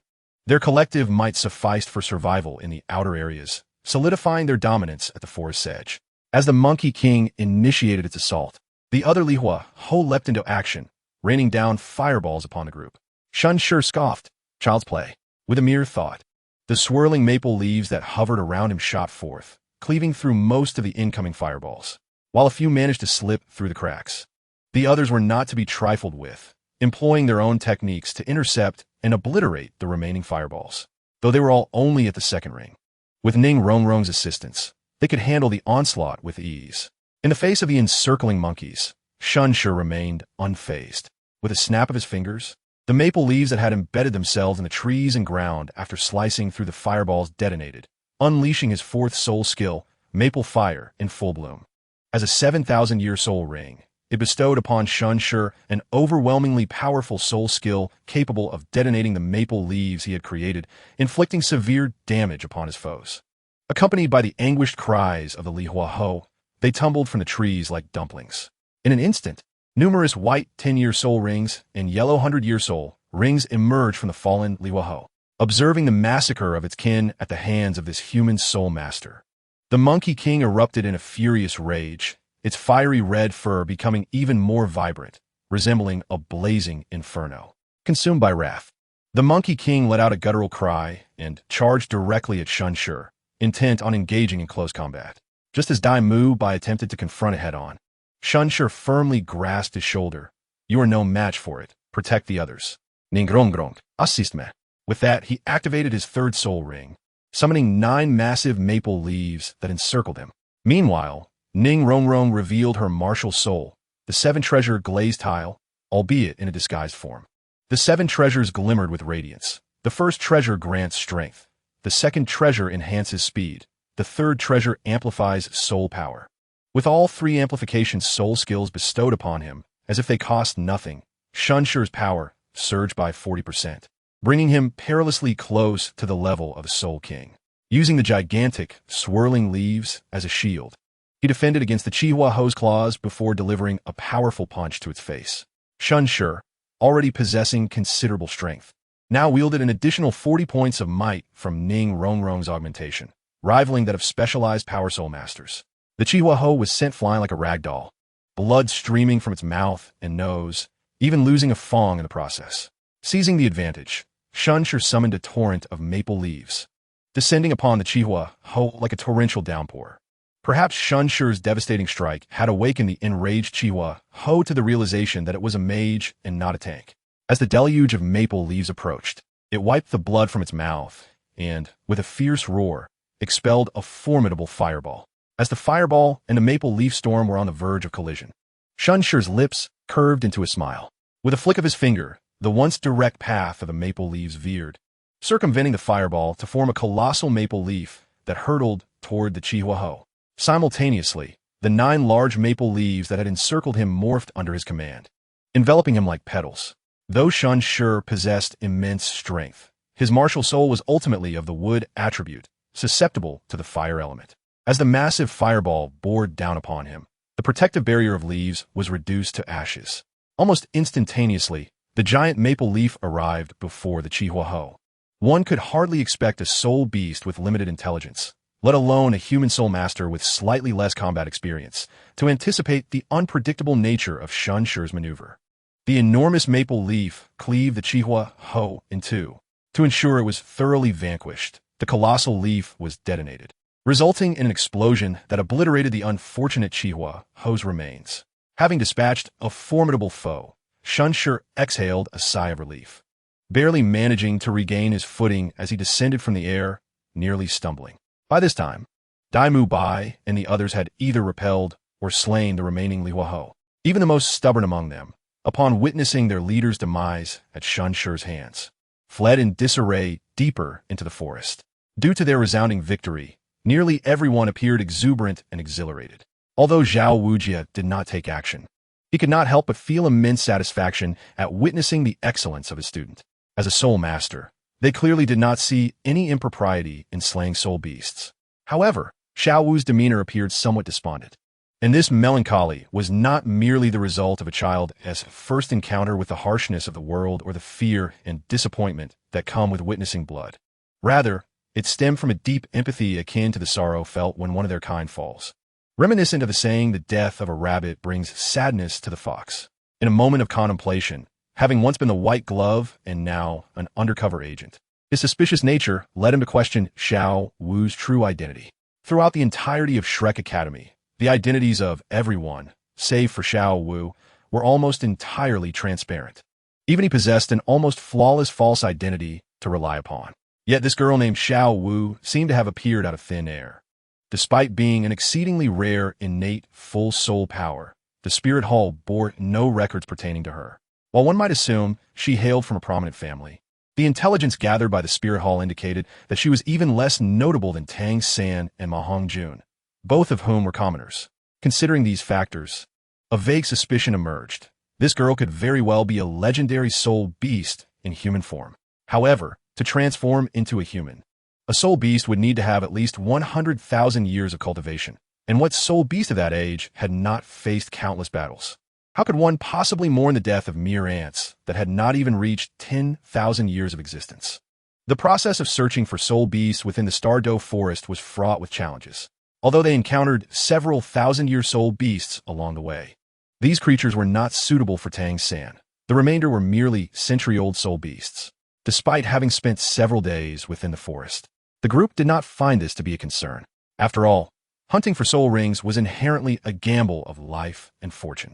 Their collective might sufficed for survival in the outer areas, solidifying their dominance at the forest's edge. As the Monkey King initiated its assault, the other Lihua Ho leapt into action, raining down fireballs upon the group. Shun Shi scoffed, "Child's play." With a mere thought, the swirling maple leaves that hovered around him shot forth, cleaving through most of the incoming fireballs, while a few managed to slip through the cracks. The others were not to be trifled with, employing their own techniques to intercept and obliterate the remaining fireballs, though they were all only at the second ring. With Ning Rongrong's assistance, they could handle the onslaught with ease. In the face of the encircling monkeys, Shun Shi remained unfazed. With a snap of his fingers, the maple leaves that had embedded themselves in the trees and ground after slicing through the fireballs detonated, unleashing his fourth soul skill, Maple Fire, in full bloom. As a 7,000-year soul ring, it bestowed upon Shun Shi an overwhelmingly powerful soul skill capable of detonating the maple leaves he had created, inflicting severe damage upon his foes. Accompanied by the anguished cries of the Lihua Ho, they tumbled from the trees like dumplings. In an instant, numerous white 10-year soul rings and yellow 100-year soul rings emerged from the fallen Lihua Ho, observing the massacre of its kin at the hands of this human soul master. The Monkey King erupted in a furious rage, its fiery red fur becoming even more vibrant, resembling a blazing inferno. Consumed by wrath, the Monkey King let out a guttural cry and charged directly at Shun Shi, intent on engaging in close combat. Just as Dai Mu Bai attempted to confront it head-on, Shun Shi firmly grasped his shoulder. "You are no match for it. Protect the others." Ning Rongrong, assist me. With that, he activated his third soul ring, summoning 9 massive maple leaves that encircled him. Meanwhile, Ning Rongrong revealed her martial soul, the 7-treasure glazed tile, albeit in a disguised form. The 7 treasures glimmered with radiance. The first treasure grants strength. The second treasure enhances speed. The third treasure amplifies soul power. With all 3 amplification soul skills bestowed upon him, as if they cost nothing, Shun Shi's power surged by 40%, bringing him perilously close to the level of a Soul King. Using the gigantic, swirling leaves as a shield, he defended against the Chihua Ho's claws before delivering a powerful punch to its face. Shun Shi, already possessing considerable strength, now wielded an additional 40 points of might from Ning Rongrong's augmentation, rivaling that of specialized power soul masters. The Chihua Ho was sent flying like a rag doll, blood streaming from its mouth and nose, even losing a fong in the process. Seizing the advantage, Shun Shi summoned a torrent of maple leaves, descending upon the Chihua Ho like a torrential downpour. Perhaps Shun Shi's devastating strike had awakened the enraged Chihua Ho to the realization that it was a mage and not a tank. As the deluge of maple leaves approached, it wiped the blood from its mouth and, with a fierce roar, expelled a formidable fireball. As the fireball and the maple leaf storm were on the verge of collision, Shun Shi's lips curved into a smile. With a flick of his finger, the once direct path of the maple leaves veered, circumventing the fireball to form a colossal maple leaf that hurtled toward the Chihua Ho. Simultaneously, the 9 large maple leaves that had encircled him morphed under his command, enveloping him like petals. Though Shun Shi possessed immense strength, his martial soul was ultimately of the wood attribute, susceptible to the fire element. As the massive fireball bore down upon him, the protective barrier of leaves was reduced to ashes. Almost instantaneously, the giant maple leaf arrived before the Chihua Ho. One could hardly expect a soul beast with limited intelligence, let alone a human soul master with slightly less combat experience, to anticipate the unpredictable nature of Shun Shi's maneuver. The enormous maple leaf cleaved the Chihua Ho in 2. To ensure it was thoroughly vanquished, the colossal leaf was detonated, resulting in an explosion that obliterated the unfortunate Chihua Ho's remains. Having dispatched a formidable foe, Shun Shi exhaled a sigh of relief, barely managing to regain his footing as he descended from the air, nearly stumbling. By this time, Dai Mu Bai and the others had either repelled or slain the remaining Lihua Ho. Even the most stubborn among them, upon witnessing their leader's demise at Shun Shi's hands, fled in disarray deeper into the forest. Due to their resounding victory, nearly everyone appeared exuberant and exhilarated. Although Zhao Wujia did not take action, he could not help but feel immense satisfaction at witnessing the excellence of his student. As a soul master, they clearly did not see any impropriety in slaying soul beasts. However, Xiao Wu's demeanor appeared somewhat despondent. And this melancholy was not merely the result of a child's first encounter with the harshness of the world or the fear and disappointment that come with witnessing blood. Rather, it stemmed from a deep empathy akin to the sorrow felt when one of their kind falls. Reminiscent of the saying, the death of a rabbit brings sadness to the fox. In a moment of contemplation, having once been the white glove and now an undercover agent, his suspicious nature led him to question Xiao Wu's true identity. Throughout the entirety of Shrek Academy, the identities of everyone, save for Xiao Wu, were almost entirely transparent. Even he possessed an almost flawless false identity to rely upon. Yet this girl named Xiao Wu seemed to have appeared out of thin air. Despite being an exceedingly rare, innate, full soul power, the Spirit Hall bore no records pertaining to her. While one might assume she hailed from a prominent family, the intelligence gathered by the Spirit Hall indicated that she was even less notable than Tang San and Ma Hongjun, both of whom were commoners. Considering these factors, a vague suspicion emerged. This girl could very well be a legendary soul beast in human form. However, to transform into a human, a soul beast would need to have at least 100,000 years of cultivation. And what soul beast of that age had not faced countless battles? How could one possibly mourn the death of mere ants that had not even reached 10,000 years of existence? The process of searching for soul beasts within the Douluo forest was fraught with challenges. Although they encountered several thousand-year soul beasts along the way, these creatures were not suitable for Tang San. The remainder were merely century-old soul beasts. Despite having spent several days within the forest, the group did not find this to be a concern. After all, hunting for soul rings was inherently a gamble of life and fortune.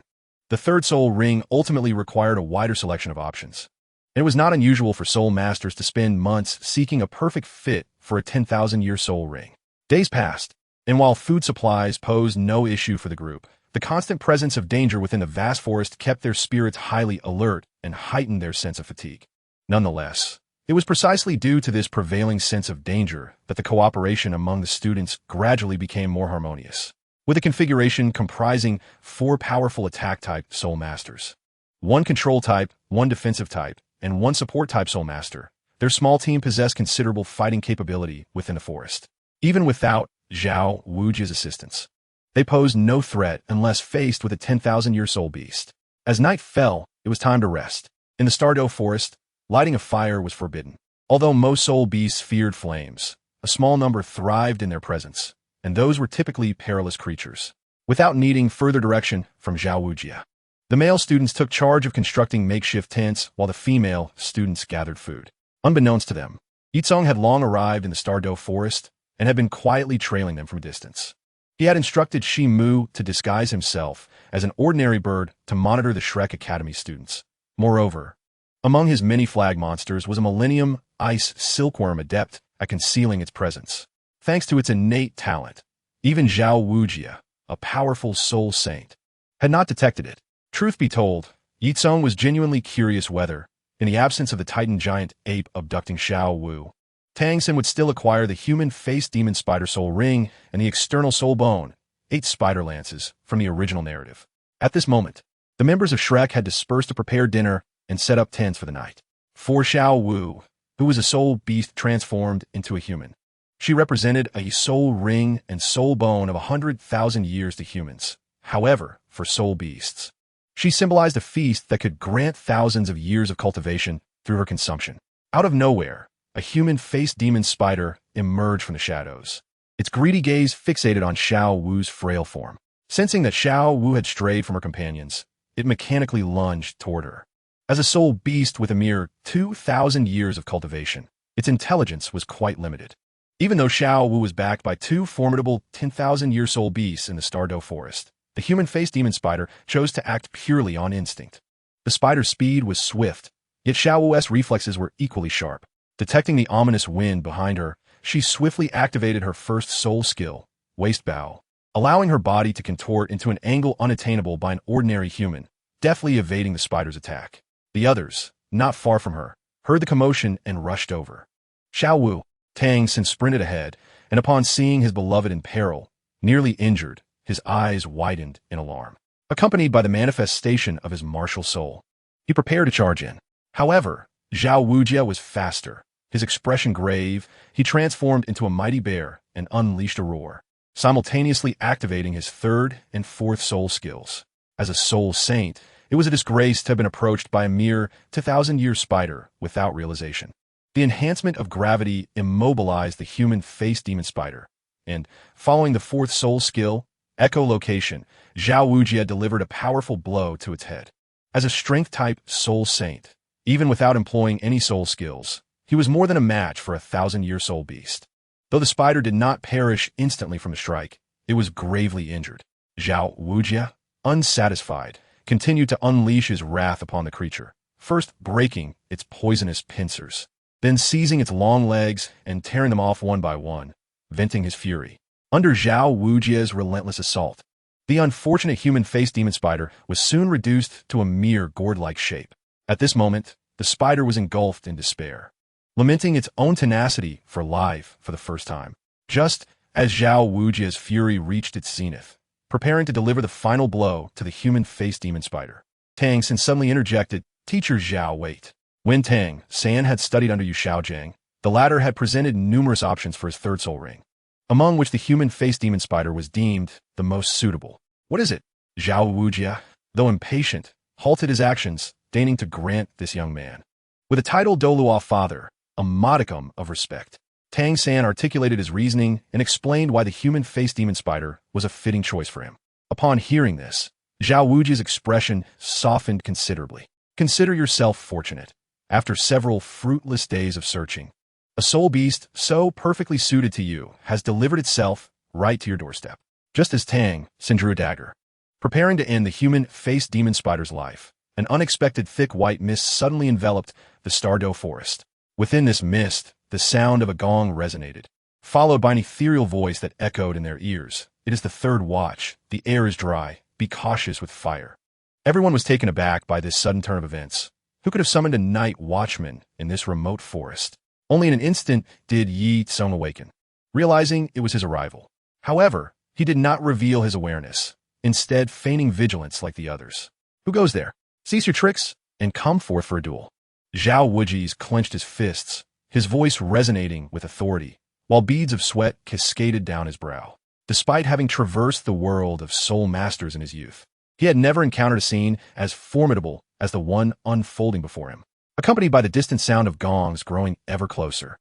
The third soul ring ultimately required a wider selection of options. It was not unusual for soul masters to spend months seeking a perfect fit for a 10,000-year soul ring. Days passed, and while food supplies posed no issue for the group, the constant presence of danger within the vast forest kept their spirits highly alert and heightened their sense of fatigue. Nonetheless, it was precisely due to this prevailing sense of danger that the cooperation among the students gradually became more harmonious. With a configuration comprising 4 powerful attack-type soul masters, 1 control type, 1 defensive type, and 1 support type soul master, their small team possessed considerable fighting capability within the forest. Even without Xiao Wuji's assistance, they posed no threat unless faced with a 10,000-year soul beast. As night fell, it was time to rest. In the Douluo forest, lighting a fire was forbidden. Although most soul beasts feared flames, a small number thrived in their presence, and those were typically perilous creatures. Without needing further direction from Xiao Wujia, the male students took charge of constructing makeshift tents while the female students gathered food. Unbeknownst to them, Ye Cong had long arrived in the Douluo forest and had been quietly trailing them from a distance. He had instructed Shi Mu to disguise himself as an ordinary bird to monitor the Shrek Academy students. Moreover, among his many flag monsters was a Millennium Ice Silkworm adept at concealing its presence. Thanks to its innate talent, even Xiao Wujia, a powerful soul saint, had not detected it. Truth be told, Ye Cong was genuinely curious whether, in the absence of the Titan giant ape abducting Xiao Wu, Tang Sect would still acquire the human-faced demon spider soul ring and the external soul bone, 8 spider lances, from the original narrative. At this moment, the members of Shrek had dispersed to prepare dinner and set up tents for the night. For Xiao Wu, who was a soul beast transformed into a human, she represented a soul ring and soul bone of 100,000 years to humans. However, for soul beasts, she symbolized a feast that could grant thousands of years of cultivation through her consumption. Out of nowhere, a human-faced demon spider emerged from the shadows, its greedy gaze fixated on Xiao Wu's frail form. Sensing that Xiao Wu had strayed from her companions, it mechanically lunged toward her. As a soul beast with a mere 2,000 years of cultivation, its intelligence was quite limited. Even though Xiao Wu was backed by 2 formidable 10,000-year soul beasts in the Douluo forest, the human-faced demon spider chose to act purely on instinct. The spider's speed was swift, yet Xiao Wu's reflexes were equally sharp. Detecting the ominous wind behind her, she swiftly activated her first soul skill, waist bow, allowing her body to contort into an angle unattainable by an ordinary human, deftly evading the spider's attack. The others, not far from her, heard the commotion and rushed over. Xiao Wu, Tang Sect sprinted ahead, and upon seeing his beloved in peril, nearly injured, his eyes widened in alarm. Accompanied by the manifestation of his martial soul, he prepared to charge in. However, Xiao Wujia was faster. His expression grave, he transformed into a mighty bear and unleashed a roar. simultaneously activating his third and fourth soul skills. As a soul saint, it was a disgrace to have been approached by a mere 2,000-year spider without realization. The enhancement of gravity immobilized the human face demon spider, and, following the fourth soul skill, echolocation, Zhao Wujie delivered a powerful blow to its head. As a strength-type soul saint, even without employing any soul skills, he was more than a match for a 1,000-year soul beast. Though the spider did not perish instantly from the strike, it was gravely injured. Zhao Wujie, unsatisfied, continued to unleash his wrath upon the creature, first breaking its poisonous pincers, then seizing its long legs and tearing them off one by one, venting his fury. Under Zhao Wujie's relentless assault, the unfortunate human face demon spider was soon reduced to a mere gourd-like shape. At this moment, the spider was engulfed in despair, lamenting its own tenacity for life for the first time. Just as Zhao Wujie's fury reached its zenith, preparing to deliver the final blow to the human face demon spider, Tang Sect suddenly interjected, "Teacher Zhao, wait." When Tang Sect had studied under Yu Shaojiang, the latter had presented numerous options for his third soul ring, among which the human face demon spider was deemed the most suitable. "What is it?" Zhao Wujie, though impatient, halted his actions, deigning to grant this young man, with a title Douluo father, a modicum of respect. Tang Sect articulated his reasoning and explained why the human face demon spider was a fitting choice for him. Upon hearing this, Zhao Wujie's expression softened considerably. "Consider yourself fortunate. After several fruitless days of searching, a soul beast so perfectly suited to you has delivered itself right to your doorstep." Just as Tang Sect drew a dagger, preparing to end the human face demon spider's life, an unexpected thick white mist suddenly enveloped the Stardow forest. Within this mist, the sound of a gong resonated, followed by an ethereal voice that echoed in their ears. "It is the third watch. The air is dry. Be cautious with fire." Everyone was taken aback by this sudden turn of events. Who could have summoned a Night Watchman in this remote forest? Only in an instant did Ye Cong awaken, realizing it was his arrival. However, he did not reveal his awareness, instead feigning vigilance like the others. "Who goes there? Cease your tricks and come forth for a duel." Zhao Wujie clenched his fists, his voice resonating with authority, while beads of sweat cascaded down his brow. Despite having traversed the world of soul masters in his youth, he had never encountered a scene as formidable as the one unfolding before him, accompanied by the distant sound of gongs growing ever closer.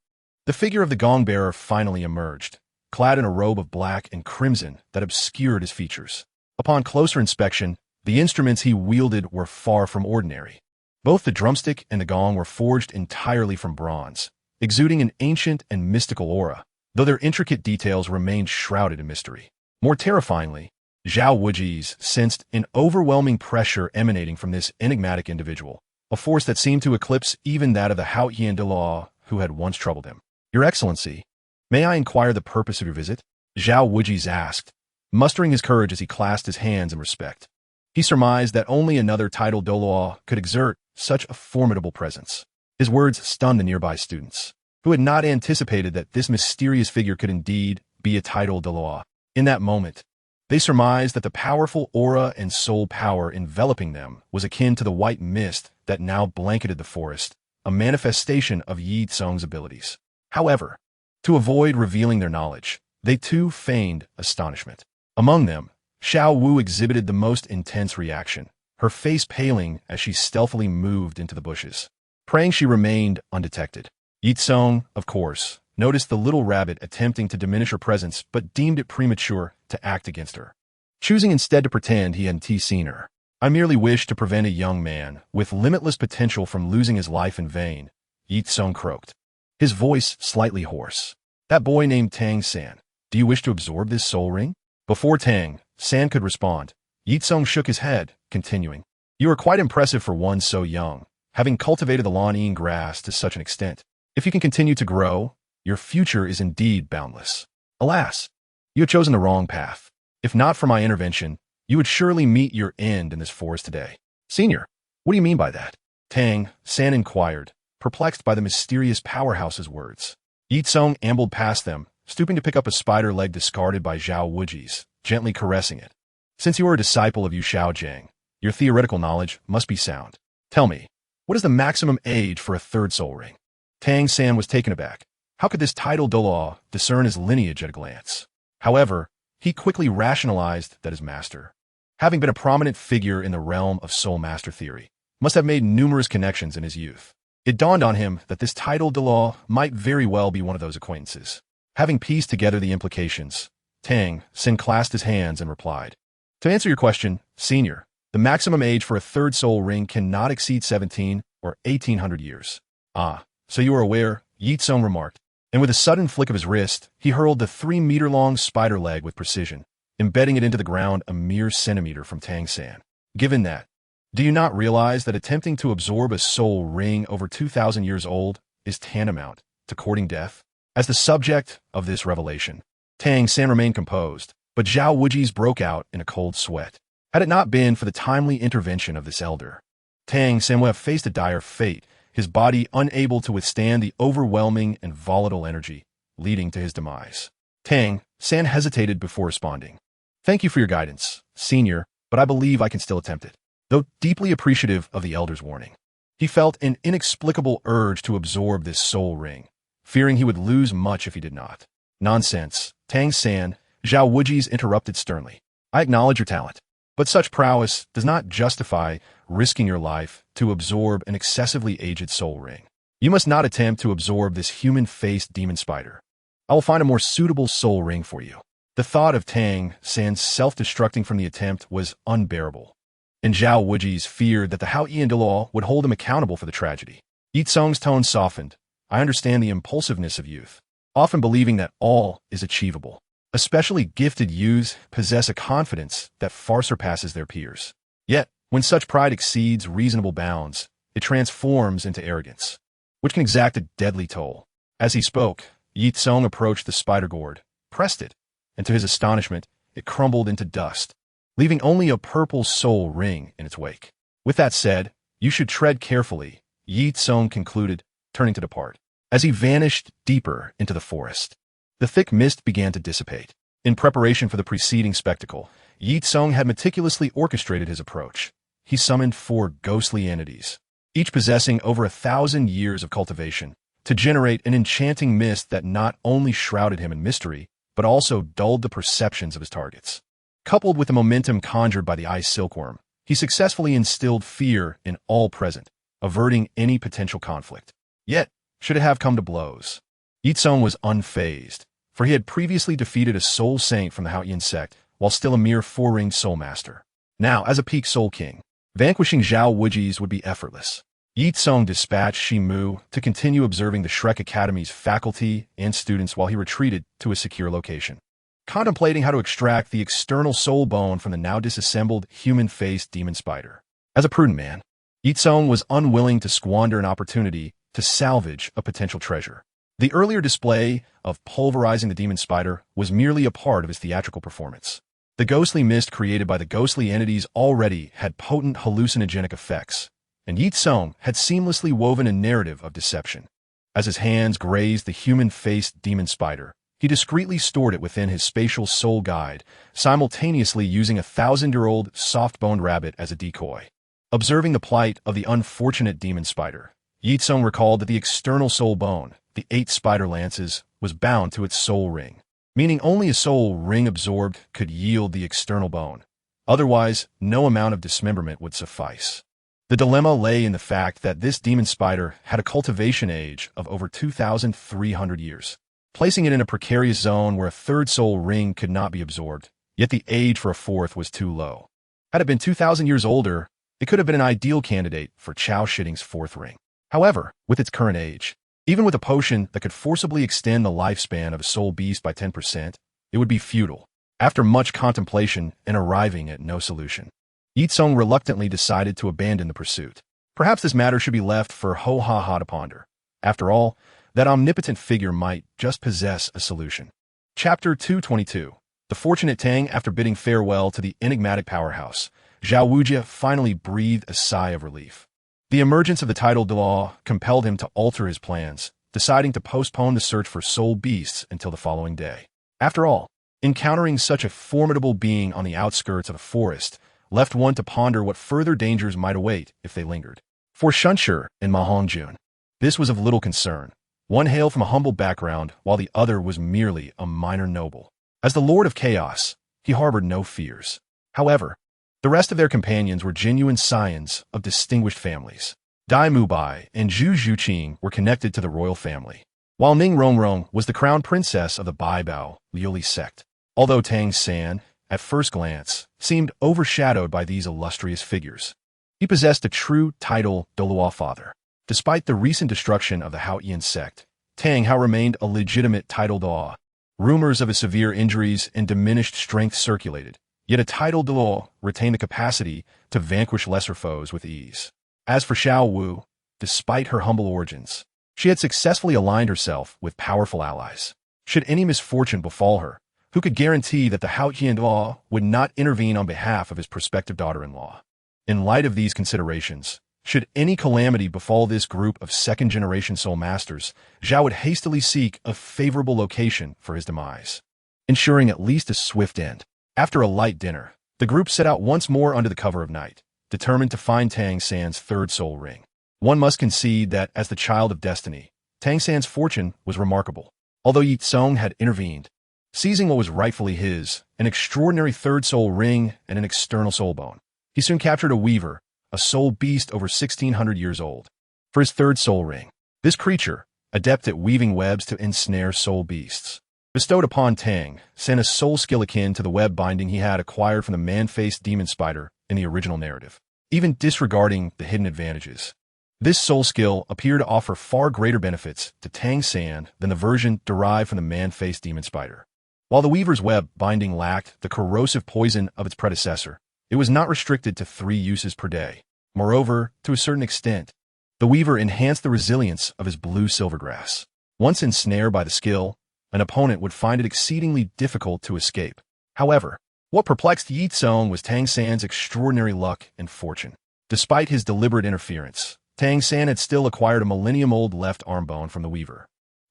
The figure of the gong bearer finally emerged, clad in a robe of black and crimson that obscured his features. Upon closer inspection, the instruments he wielded were far from ordinary. Both the drumstick and the gong were forged entirely from bronze, exuding an ancient and mystical aura, though their intricate details remained shrouded in mystery. More terrifyingly, Zhao Wujie sensed an overwhelming pressure emanating from this enigmatic individual, a force that seemed to eclipse even that of the Haotian Hammer who had once troubled him. "Your Excellency, may I inquire the purpose of your visit?" Zhao Wujie asked, mustering his courage as he clasped his hands in respect. He surmised that only another titled Douluo could exert such a formidable presence. His words stunned the nearby students, who had not anticipated that this mysterious figure could indeed be a titled Douluo. In that moment, they surmised that the powerful aura and soul power enveloping them was akin to the white mist that now blanketed the forest, a manifestation of Ye Cong's abilities. However, to avoid revealing their knowledge, they too feigned astonishment. Among them, Xiao Wu exhibited the most intense reaction, her face paling as she stealthily moved into the bushes, praying she remained undetected. Ye Cong, of course, noticed the little rabbit attempting to diminish her presence but deemed it premature to act against her, choosing instead to pretend he hadn't seen her. "I merely wish to prevent a young man with limitless potential from losing his life in vain," Ye Cong croaked, his voice slightly hoarse. "That boy named Tang Sect. Do you wish to absorb this soul ring?" Before Tang Sect could respond, Ye Cong shook his head, continuing, "You are quite impressive for one so young, having cultivated the Lan grass to such an extent. If you can continue to grow, your future is indeed boundless. Alas, you have chosen the wrong path. If not for my intervention, you would surely meet your end in this forest today." "Senior, what do you mean by that?" Tang Sect inquired, perplexed by the mysterious powerhouse's words. Ye Cong ambled past them, stooping to pick up a spider leg discarded by Zhao Wujie, gently caressing it. "Since you are a disciple of Yu Shaojiang, your theoretical knowledge must be sound. Tell me, what is the maximum age for a third soul ring?" Tang Sect was taken aback. How could this titled Douluo discern his lineage at a glance? However, he quickly rationalized that his master, having been a prominent figure in the realm of soul master theory, must have made numerous connections in his youth. It dawned on him that this title Douluo might very well be one of those acquaintances. Having pieced together the implications, Tang Sect clasped his hands and replied, "To answer your question, Senior, the maximum age for a third soul ring cannot exceed 17 or 1800 years. Ah, so you are aware," Ye Cong remarked, and with a sudden flick of his wrist, he hurled the 3-meter-long spider leg with precision, embedding it into the ground a mere centimeter from Tang Sect. Given that, do you not realize that attempting to absorb a soul ring over 2,000 years old is tantamount to courting death? As the subject of this revelation, Tang Sect remained composed, but Zhao Wuji's broke out in a cold sweat. Had it not been for the timely intervention of this elder, Tang Sect would have faced a dire fate, his body unable to withstand the overwhelming and volatile energy, leading to his demise. Tang Sect hesitated before responding. "Thank you for your guidance, Senior, but I believe I can still attempt it." Though deeply appreciative of the elder's warning, he felt an inexplicable urge to absorb this soul ring, fearing he would lose much if he did not. "Nonsense, Tang Sect," Zhao Wuji's interrupted sternly. "I acknowledge your talent, but such prowess does not justify risking your life to absorb an excessively aged soul ring. You must not attempt to absorb this human-faced demon spider. I will find a more suitable soul ring for you." The thought of Tang Sect's self-destructing from the attempt was unbearable, and Zhao Wuji's feared that the Haotian Douluo would hold him accountable for the tragedy. Ye Cong's tone softened. "I understand the impulsiveness of youth, often believing that all is achievable. Especially gifted youths possess a confidence that far surpasses their peers. Yet, when such pride exceeds reasonable bounds, it transforms into arrogance, which can exact a deadly toll." As he spoke, Ye Cong approached the spider gourd, pressed it, and to his astonishment, it crumbled into dust, leaving only a purple soul ring in its wake. "With that said, you should tread carefully," Ye Cong concluded, turning to depart. As he vanished deeper into the forest, the thick mist began to dissipate. In preparation for the preceding spectacle, Ye Cong had meticulously orchestrated his approach. He summoned 4 ghostly entities, each possessing over 1,000 years of cultivation, to generate an enchanting mist that not only shrouded him in mystery, but also dulled the perceptions of his targets. Coupled with the momentum conjured by the ice silkworm, he successfully instilled fear in all present, averting any potential conflict. Yet, should it have come to blows, Ye Cong was unfazed, for he had previously defeated a soul saint from the Haotian Sect while still a mere 4-ringed soul master. Now, as a peak soul king, vanquishing Zhao Wuji's would be effortless. Ye Cong dispatched Shi Mu to continue observing the Shrek Academy's faculty and students while he retreated to a secure location, contemplating how to extract the external soul bone from the now disassembled human-faced demon spider. As a prudent man, Ye Cong was unwilling to squander an opportunity to salvage a potential treasure. The earlier display of pulverizing the demon spider was merely a part of his theatrical performance. The ghostly mist created by the ghostly entities already had potent hallucinogenic effects, and Ye Cong had seamlessly woven a narrative of deception. As his hands grazed the human-faced demon spider, he discreetly stored it within his spatial soul guide, simultaneously using a 1,000-year-old soft-boned rabbit as a decoy. Observing the plight of the unfortunate demon spider, Ye Cong recalled that the external soul bone, the 8 spider lances, was bound to its soul ring, meaning only a soul ring absorbed could yield the external bone. Otherwise, no amount of dismemberment would suffice. The dilemma lay in the fact that this demon spider had a cultivation age of over 2,300 years, placing it in a precarious zone where a 3rd soul ring could not be absorbed, yet the age for a 4th was too low. Had it been 2,000 years older, it could have been an ideal candidate for Chao Shitting's 4th ring. However, with its current age, even with a potion that could forcibly extend the lifespan of a soul beast by 10%, it would be futile. After much contemplation and arriving at no solution, Ye Cong reluctantly decided to abandon the pursuit. Perhaps this matter should be left for Ho Ha Ha to ponder. After all, that omnipotent figure might just possess a solution. Chapter 222. The fortunate Tang. After bidding farewell to the enigmatic powerhouse, Zhao Wuji finally breathed a sigh of relief. The emergence of the title Douluo compelled him to alter his plans, deciding to postpone the search for soul beasts until the following day. After all, encountering such a formidable being on the outskirts of a forest left one to ponder what further dangers might await if they lingered. For Shunshi and Ma Hongjun, this was of little concern. One hailed from a humble background, while the other was merely a minor noble. As the Lord of Chaos, he harbored no fears. However, the rest of their companions were genuine scions of distinguished families. Dai Mubai and Zhu Zhuqing were connected to the royal family, while Ning Rongrong was the crown princess of the Baibao Liuli sect. Although Tang San, at first glance, seemed overshadowed by these illustrious figures, he possessed a true title Douluo father. Despite the recent destruction of the Haotian sect, Tang Hao remained a legitimate title Douluo. Rumors of his severe injuries and diminished strength circulated, yet a title Douluo retained the capacity to vanquish lesser foes with ease. As for Xiao Wu, despite her humble origins, she had successfully aligned herself with powerful allies. Should any misfortune befall her, who could guarantee that the Haotian Law would not intervene on behalf of his prospective daughter-in-law? In light of these considerations, should any calamity befall this group of second-generation soul masters, Zhao would hastily seek a favorable location for his demise, ensuring at least a swift end. After a light dinner, the group set out once more under the cover of night, determined to find Tang San's third soul ring. One must concede that, as the child of destiny, Tang San's fortune was remarkable. Although Ye Cong had intervened, seizing what was rightfully his, an extraordinary third soul ring and an external soul bone, he soon captured a weaver, a soul beast over 1,600 years old, for his third soul ring. This creature, adept at weaving webs to ensnare soul beasts, bestowed upon Tang San a soul skill akin to the web binding he had acquired from the man-faced demon spider in the original narrative. Even disregarding the hidden advantages, this soul skill appeared to offer far greater benefits to Tang San than the version derived from the man-faced demon spider. While the weaver's web binding lacked the corrosive poison of its predecessor, it was not restricted to 3 uses per day. Moreover, to a certain extent, the weaver enhanced the resilience of his blue silvergrass. Once ensnared by the skill, an opponent would find it exceedingly difficult to escape. However, what perplexed Ye Cong was Tang San's extraordinary luck and fortune. Despite his deliberate interference, Tang San had still acquired a millennium-old left arm bone from the weaver.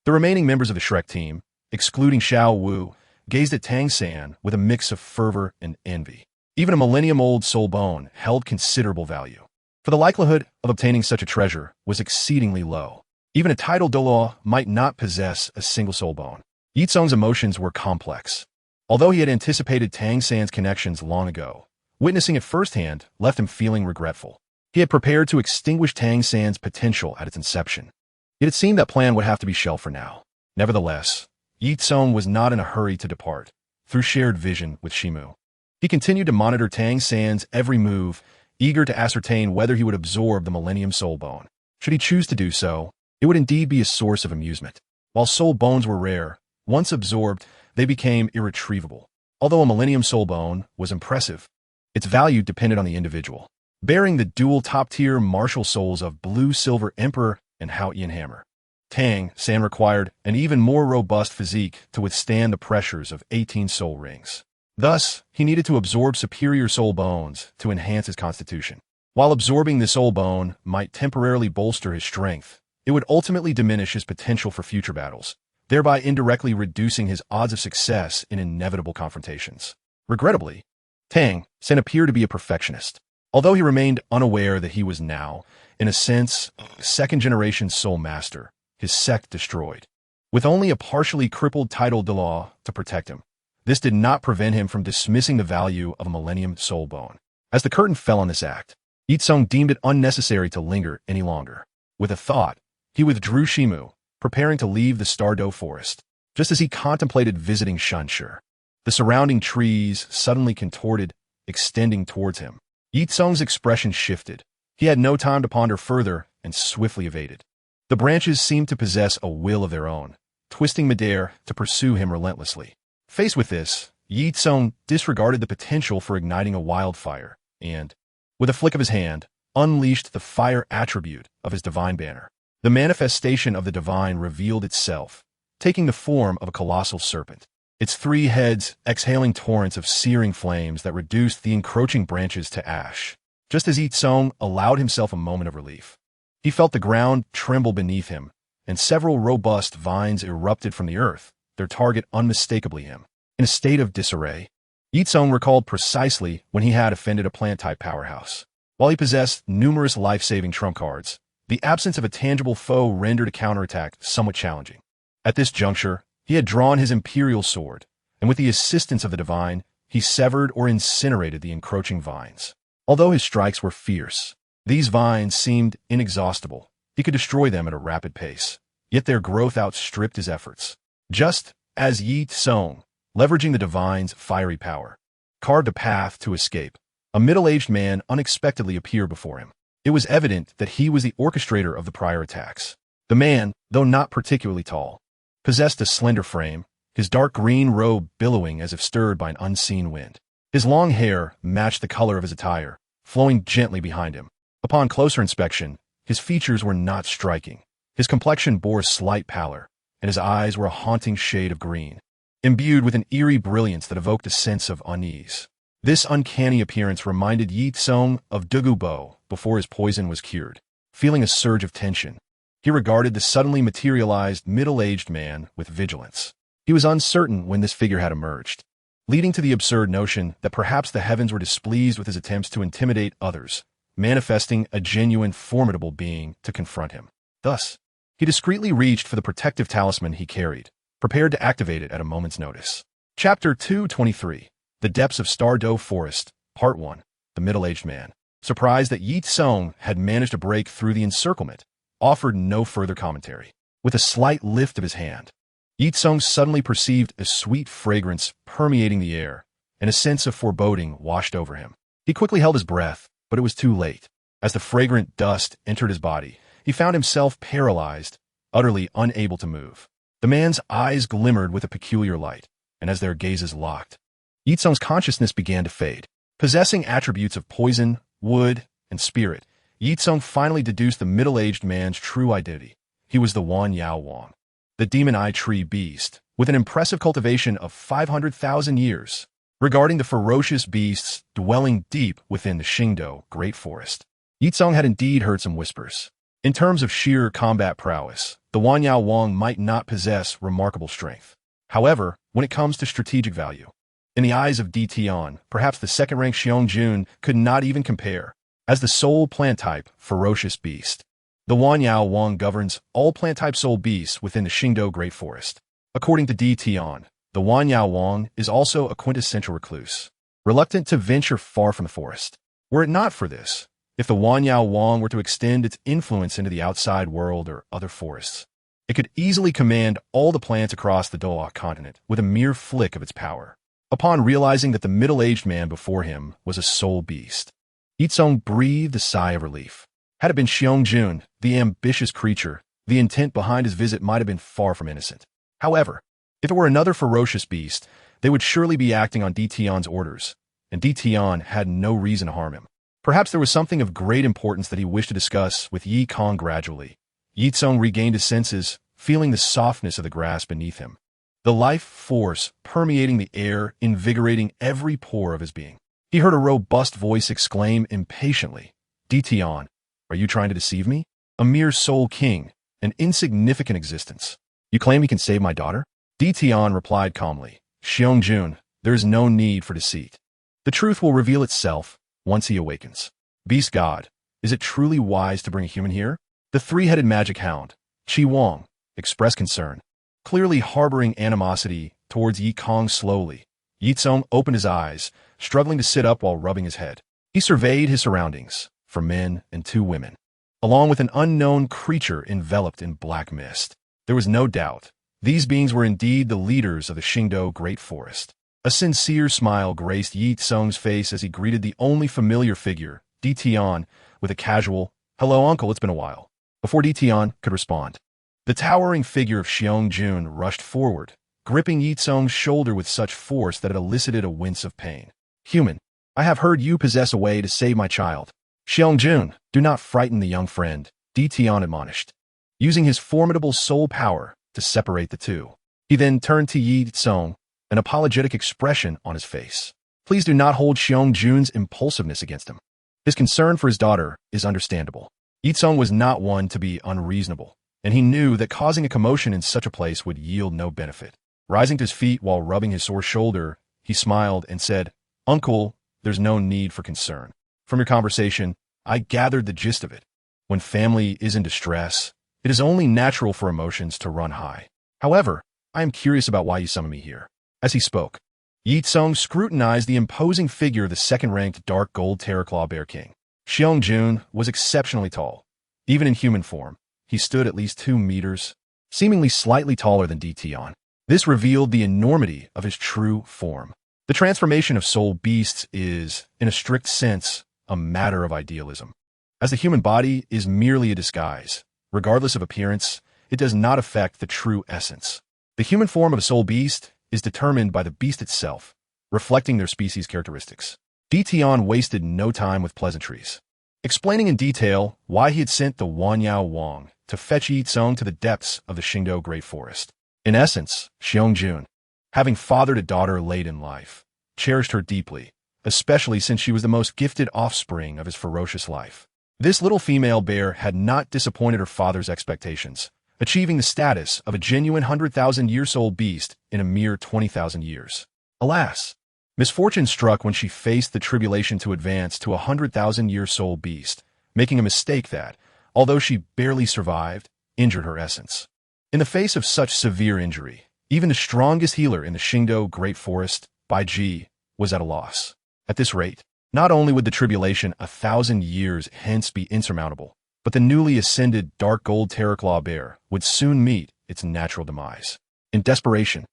The remaining members of the Shrek team, excluding Xiao Wu, gazed at Tang San with a mix of fervor and envy. Even a millennium-old soul bone held considerable value, for the likelihood of obtaining such a treasure was exceedingly low. Even a title Douluo might not possess a single soul bone. Ye Cong's emotions were complex. Although he had anticipated Tang San's connections long ago, witnessing it firsthand left him feeling regretful. He had prepared to extinguish Tang San's potential at its inception, yet it seemed that plan would have to be shelved for now. Nevertheless, Ye Cong was not in a hurry to depart. Through shared vision with Shimu, he continued to monitor Tang San's every move, eager to ascertain whether he would absorb the Millennium Soul Bone. Should he choose to do so, it would indeed be a source of amusement. While soul bones were rare, once absorbed, they became irretrievable. Although a Millennium Soul Bone was impressive, its value depended on the individual. Bearing the dual top-tier martial souls of Blue Silver Emperor and Haotian Hammer, Tang San required an even more robust physique to withstand the pressures of 18 soul rings. Thus, he needed to absorb superior soul bones to enhance his constitution. While absorbing the soul bone might temporarily bolster his strength, it would ultimately diminish his potential for future battles, thereby indirectly reducing his odds of success in inevitable confrontations. Regrettably, Tang San appeared to be a perfectionist. Although he remained unaware that he was now, in a sense, a second-generation soul master, his sect destroyed, with only a partially crippled title Douluo to protect him. This did not prevent him from dismissing the value of a Millennium Soul Bone. As the curtain fell on this act, Ye Cong deemed it unnecessary to linger any longer. With a thought, he withdrew Shimu, preparing to leave the Stardow Forest. Just as he contemplated visiting Shanshi, the surrounding trees suddenly contorted, extending towards him. Ye Cong's expression shifted. He had no time to ponder further and swiftly evaded. The branches seemed to possess a will of their own, twisting midair to pursue him relentlessly. Faced with this, Ye Cong disregarded the potential for igniting a wildfire and, with a flick of his hand, unleashed the fire attribute of his divine banner. The manifestation of the divine revealed itself, taking the form of a colossal serpent, its 3 heads exhaling torrents of searing flames that reduced the encroaching branches to ash. Just as Ye Cong allowed himself a moment of relief, he felt the ground tremble beneath him, and several robust vines erupted from the earth, their target unmistakably him. In a state of disarray, Ye Cong recalled precisely when he had offended a plant-type powerhouse. While he possessed numerous life-saving trump cards, the absence of a tangible foe rendered a counterattack somewhat challenging. At this juncture, he had drawn his imperial sword, and with the assistance of the divine, he severed or incinerated the encroaching vines. Although his strikes were fierce, these vines seemed inexhaustible. He could destroy them at a rapid pace, yet their growth outstripped his efforts. Just as Ye Cong, leveraging the divine's fiery power, carved a path to escape, a middle-aged man unexpectedly appeared before him. It was evident that he was the orchestrator of the prior attacks. The man, though not particularly tall, possessed a slender frame, his dark green robe billowing as if stirred by an unseen wind. His long hair matched the color of his attire, flowing gently behind him. Upon closer inspection, his features were not striking. His complexion bore a slight pallor, and his eyes were a haunting shade of green, imbued with an eerie brilliance that evoked a sense of unease. This uncanny appearance reminded Ye Cong of Douluo before his poison was cured. Feeling a surge of tension, he regarded the suddenly materialized middle-aged man with vigilance. He was uncertain when this figure had emerged, leading to the absurd notion that perhaps the heavens were displeased with his attempts to intimidate others, manifesting a genuine formidable being to confront him. Thus, he discreetly reached for the protective talisman he carried, prepared to activate it at a moment's notice. Chapter 223. The Depths of Douluo Forest, Part 1. The Middle-Aged Man, surprised that Ye Cong had managed to break through the encirclement, offered no further commentary. With a slight lift of his hand, Ye Cong suddenly perceived a sweet fragrance permeating the air, and a sense of foreboding washed over him. He quickly held his breath, but it was too late. As the fragrant dust entered his body, he found himself paralyzed, utterly unable to move. The man's eyes glimmered with a peculiar light, and as their gazes locked, Ye Cong's consciousness began to fade. Possessing attributes of poison, wood, and spirit, Ye Cong finally deduced the middle-aged man's true identity. He was the Wanyao, the demon eye tree beast, with an impressive cultivation of 500,000 years. Regarding the ferocious beasts dwelling deep within the Qingdao Great Forest, Ye Cong had indeed heard some whispers. In terms of sheer combat prowess, the Wanyao might not possess remarkable strength. However, when it comes to strategic value, in the eyes of Tian, perhaps the second-ranked Xiong could not even compare. As the sole plant-type ferocious beast, the Wanyao governs all plant-type soul beasts within the Qingdao Great Forest. According to Tian, the Wanyao is also a quintessential recluse, reluctant to venture far from the forest. Were it not for this, if the Wanyao were to extend its influence into the outside world or other forests, it could easily command all the plants across the Douluo Continent with a mere flick of its power. Upon realizing that the middle-aged man before him was a soul beast, Ye Cong breathed a sigh of relief. Had it been Xiong, the ambitious creature, the intent behind his visit might have been far from innocent. However, if it were another ferocious beast, they would surely be acting on Tian's orders, and Tian had no reason to harm him. Perhaps there was something of great importance that he wished to discuss with Ye Cong gradually. Ye Cong regained his senses, feeling the softness of the grass beneath him, the life force permeating the air, invigorating every pore of his being. He heard a robust voice exclaim impatiently, "Tian, are you trying to deceive me? A mere soul king, an insignificant existence. You claim you can save my daughter?" Tian replied calmly, "Xiong, there is no need for deceit. The truth will reveal itself once he awakens. Beast God, is it truly wise to bring a human here?" The three-headed magic hound, Qi Wang, expressed concern, clearly harboring animosity towards Ye Cong. Slowly, Ye Cong opened his eyes, struggling to sit up while rubbing his head. He surveyed his surroundings, for men and two women, along with an unknown creature enveloped in black mist. There was no doubt, these beings were indeed the leaders of the Qingdao Great Forest. A sincere smile graced Ye Cong's face as he greeted the only familiar figure, Tian, with a casual, "Hello, uncle, it's been a while," before Tian could respond. The towering figure of Xiong rushed forward, gripping Ye Cong's shoulder with such force that it elicited a wince of pain. "Human, I have heard you possess a way to save my child. Xiong, do not frighten the young friend," Tian admonished, using his formidable soul power to separate the two. He then turned to Ye Cong, an apologetic expression on his face. "Please do not hold Xiong's impulsiveness against him. His concern for his daughter is understandable." Ye Cong was not one to be unreasonable, and he knew that causing a commotion in such a place would yield no benefit. Rising to his feet while rubbing his sore shoulder, he smiled and said, "Uncle, there's no need for concern. From your conversation, I gathered the gist of it. When family is in distress, it is only natural for emotions to run high. However, I am curious about why you summoned me here." As he spoke, Ye Cong scrutinized the imposing figure of the second-ranked dark gold Terraclaw Bear King. Xiong was exceptionally tall. Even in human form, he stood at least 2 meters, seemingly slightly taller than Tion. This revealed the enormity of his true form. The transformation of soul beasts is, in a strict sense, a matter of idealism. As the human body is merely a disguise, regardless of appearance, it does not affect the true essence. The human form of a soul beast is determined by the beast itself, reflecting their species characteristics. Tion wasted no time with pleasantries, explaining in detail why he had sent the Wanyao Wang to fetch Ye Cong to the depths of the Qingdao Great Forest. In essence, Xiong, having fathered a daughter late in life, cherished her deeply, especially since she was the most gifted offspring of his ferocious life. This little female bear had not disappointed her father's expectations, achieving the status of a genuine 100,000-year-old beast in a mere 20,000 years. Alas, misfortune struck when she faced the tribulation to advance to a 100,000-year-old beast, making a mistake that, although she barely survived, injured her essence. In the face of such severe injury, even the strongest healer in the Qingdao Great Forest, Bai Ji, was at a loss. At this rate, not only would the tribulation 1,000 years hence be insurmountable, but the newly ascended dark gold Terraclaw bear would soon meet its natural demise. In desperation,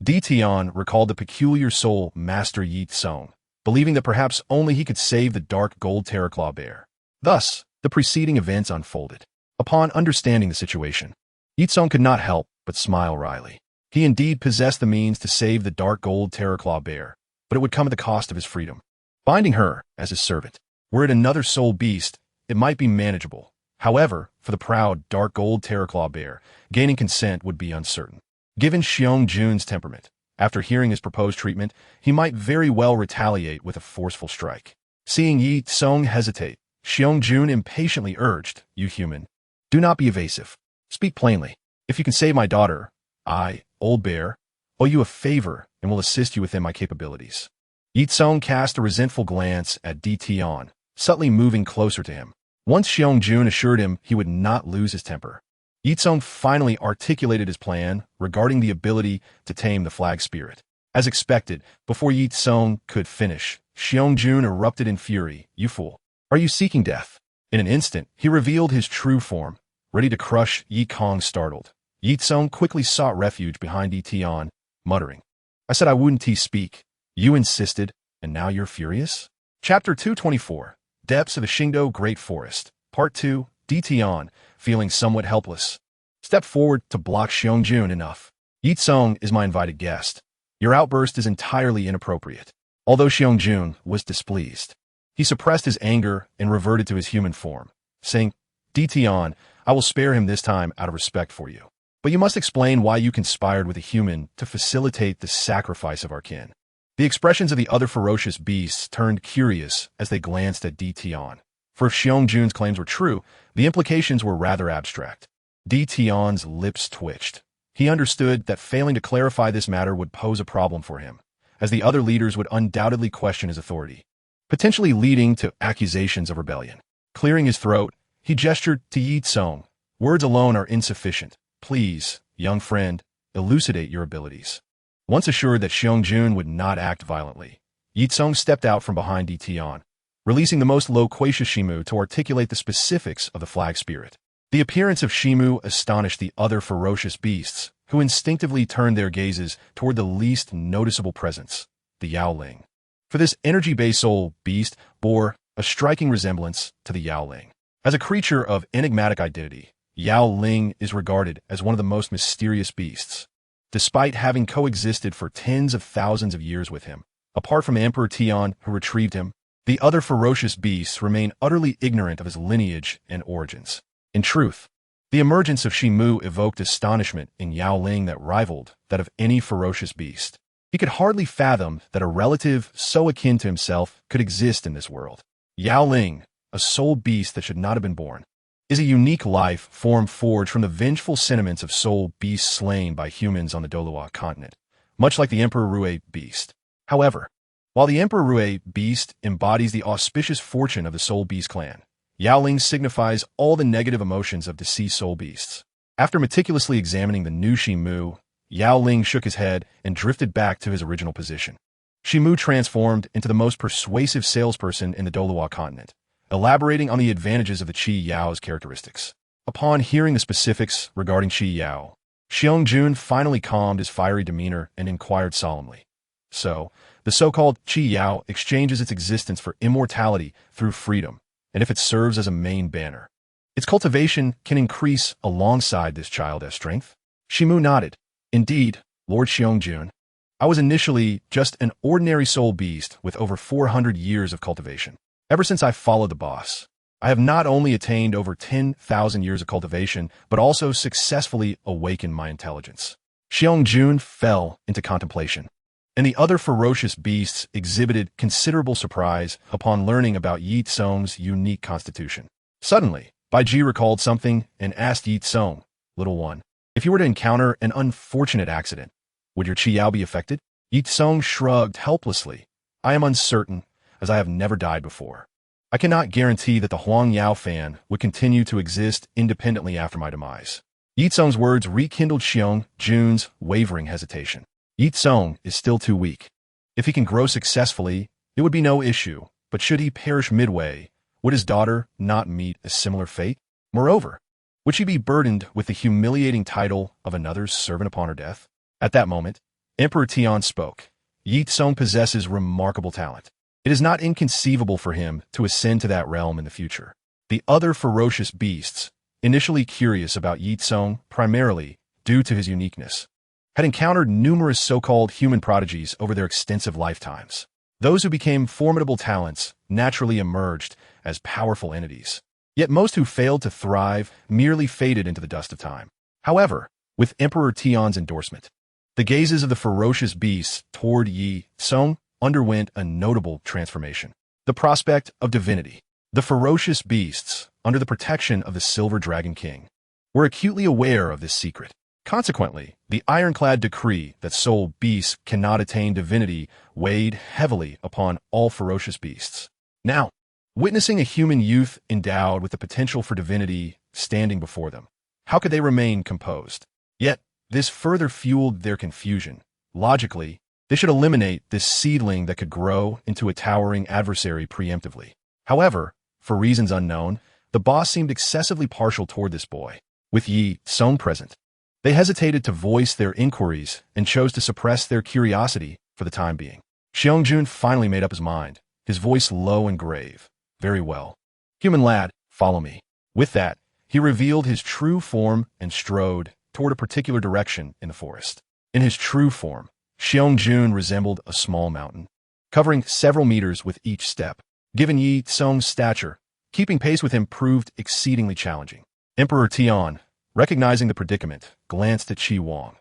Tion recalled the peculiar soul master Ye Cong, believing that perhaps only he could save the dark gold Terraclaw bear. Thus, the preceding events unfolded. Upon understanding the situation, Ye Cong could not help but smile wryly. He indeed possessed the means to save the dark gold Terraclaw bear, but it would come at the cost of his freedom. Binding her as his servant, were it another soul beast, it might be manageable. However, for the proud dark gold Terraclaw bear, gaining consent would be uncertain. Given Xiong's temperament, after hearing his proposed treatment, he might very well retaliate with a forceful strike. Seeing Ye Cong hesitate, Xiong impatiently urged, "You human, do not be evasive. Speak plainly. If you can save my daughter, I, old bear, owe you a favor and will assist you within my capabilities." Ye Cong cast a resentful glance at Tion, subtly moving closer to him. Once Xiong assured him he would not lose his temper, Ye Cong finally articulated his plan regarding the ability to tame the flag spirit. As expected, before Ye Cong could finish, Xiong erupted in fury. "You fool! Are you seeking death?" In an instant, he revealed his true form, ready to crush Ye Cong. Startled, Ye Cong quickly sought refuge behind Tion, muttering, "I said I wouldn't speak. You insisted, and now you're furious?" Chapter 224, Depths of the Qingdao Great Forest, Part 2, Tion, feeling somewhat helpless, stepped forward to block Xiong. "Enough. Ye Cong is my invited guest. Your outburst is entirely inappropriate." Although Xiong was displeased, he suppressed his anger and reverted to his human form, saying, "Tion, I will spare him this time out of respect for you. But you must explain why you conspired with a human to facilitate the sacrifice of our kin." The expressions of the other ferocious beasts turned curious as they glanced at Tion. For if Xiong's claims were true, the implications were rather abstract. Tion's lips twitched. He understood that failing to clarify this matter would pose a problem for him, as the other leaders would undoubtedly question his authority, potentially leading to accusations of rebellion. Clearing his throat, he gestured to Ye Cong. "Words alone are insufficient. Please, young friend, elucidate your abilities." Once assured that Xiong would not act violently, Ye Cong stepped out from behind Tion, releasing the most loquacious Shimu to articulate the specifics of the flag spirit. The appearance of Shimu astonished the other ferocious beasts, who instinctively turned their gazes toward the least noticeable presence, the Yaoling. For this energy-based soul beast bore a striking resemblance to the Yaoling. As a creature of enigmatic identity, Yaoling is regarded as one of the most mysterious beasts. Despite having coexisted for tens of thousands of years with him, apart from Emperor Tian, who retrieved him, the other ferocious beasts remain utterly ignorant of his lineage and origins. In truth, the emergence of Shimu evoked astonishment in Yaoling that rivaled that of any ferocious beast. He could hardly fathom that a relative so akin to himself could exist in this world. Yaoling, a soul beast that should not have been born, is a unique life form forged from the vengeful sentiments of soul beasts slain by humans on the Douluo Continent, much like the Emperor Rue beast. However, while the Emperor Rue beast embodies the auspicious fortune of the soul beast clan, Yaoling signifies all the negative emotions of deceased soul beasts. After meticulously examining the new Shimu, Yao Ling shook his head and drifted back to his original position. Shimu transformed into the most persuasive salesperson in the Douluo Continent, elaborating on the advantages of the Qi Yao's characteristics. Upon hearing the specifics regarding Qi Yao, Xiong-jun finally calmed his fiery demeanor and inquired solemnly. So, the so-called Qi Yao exchanges its existence for immortality through freedom, and if it serves as a main banner, its cultivation can increase alongside this child's strength? Shimu nodded. Indeed, Lord Xiong-jun. I was initially just an ordinary soul beast with over 400 years of cultivation. Ever since I followed the boss, I have not only attained over 10,000 years of cultivation, but also successfully awakened my intelligence. Xiong-jun fell into contemplation, and the other ferocious beasts exhibited considerable surprise upon learning about Ye Cong's unique constitution. Suddenly, Baiji recalled something and asked Ye Cong, "Little one, if you were to encounter an unfortunate accident, would your Qi Yao be affected?" Ye Cong shrugged helplessly. "I am uncertain, as I have never died before. I cannot guarantee that the Huang Yao fan would continue to exist independently after my demise." Ye Cong's words rekindled Xiong-jun's wavering hesitation. Ye Cong is still too weak. If he can grow successfully, it would be no issue, but should he perish midway, would his daughter not meet a similar fate? Moreover, would she be burdened with the humiliating title of another's servant upon her death? At that moment, Emperor Tian spoke. Ye Cong possesses remarkable talent. It is not inconceivable for him to ascend to that realm in the future. The other ferocious beasts, initially curious about Ye Cong primarily due to his uniqueness, had encountered numerous so-called human prodigies over their extensive lifetimes. Those who became formidable talents naturally emerged as powerful entities. Yet most who failed to thrive merely faded into the dust of time. However, with Emperor Tian's endorsement, the gazes of the ferocious beasts toward Ye Cong underwent a notable transformation. The prospect of divinity. The ferocious beasts, under the protection of the Silver Dragon King, were acutely aware of this secret. Consequently, the ironclad decree that soul beasts cannot attain divinity weighed heavily upon all ferocious beasts. Now, witnessing a human youth endowed with the potential for divinity standing before them, how could they remain composed? Yet, this further fueled their confusion. Logically, they should eliminate this seedling that could grow into a towering adversary preemptively. However, for reasons unknown, the boss seemed excessively partial toward this boy. With Ye Cong present, they hesitated to voice their inquiries and chose to suppress their curiosity for the time being. Xiong-jun finally made up his mind, his voice low and grave. "Very well. Human lad, follow me." With that, he revealed his true form and strode toward a particular direction in the forest. In his true form, Xiong-jun resembled a small mountain, covering several meters with each step. Given Ye Cong's stature, keeping pace with him proved exceedingly challenging. Emperor Tian, recognizing the predicament, glanced at Qi Wang.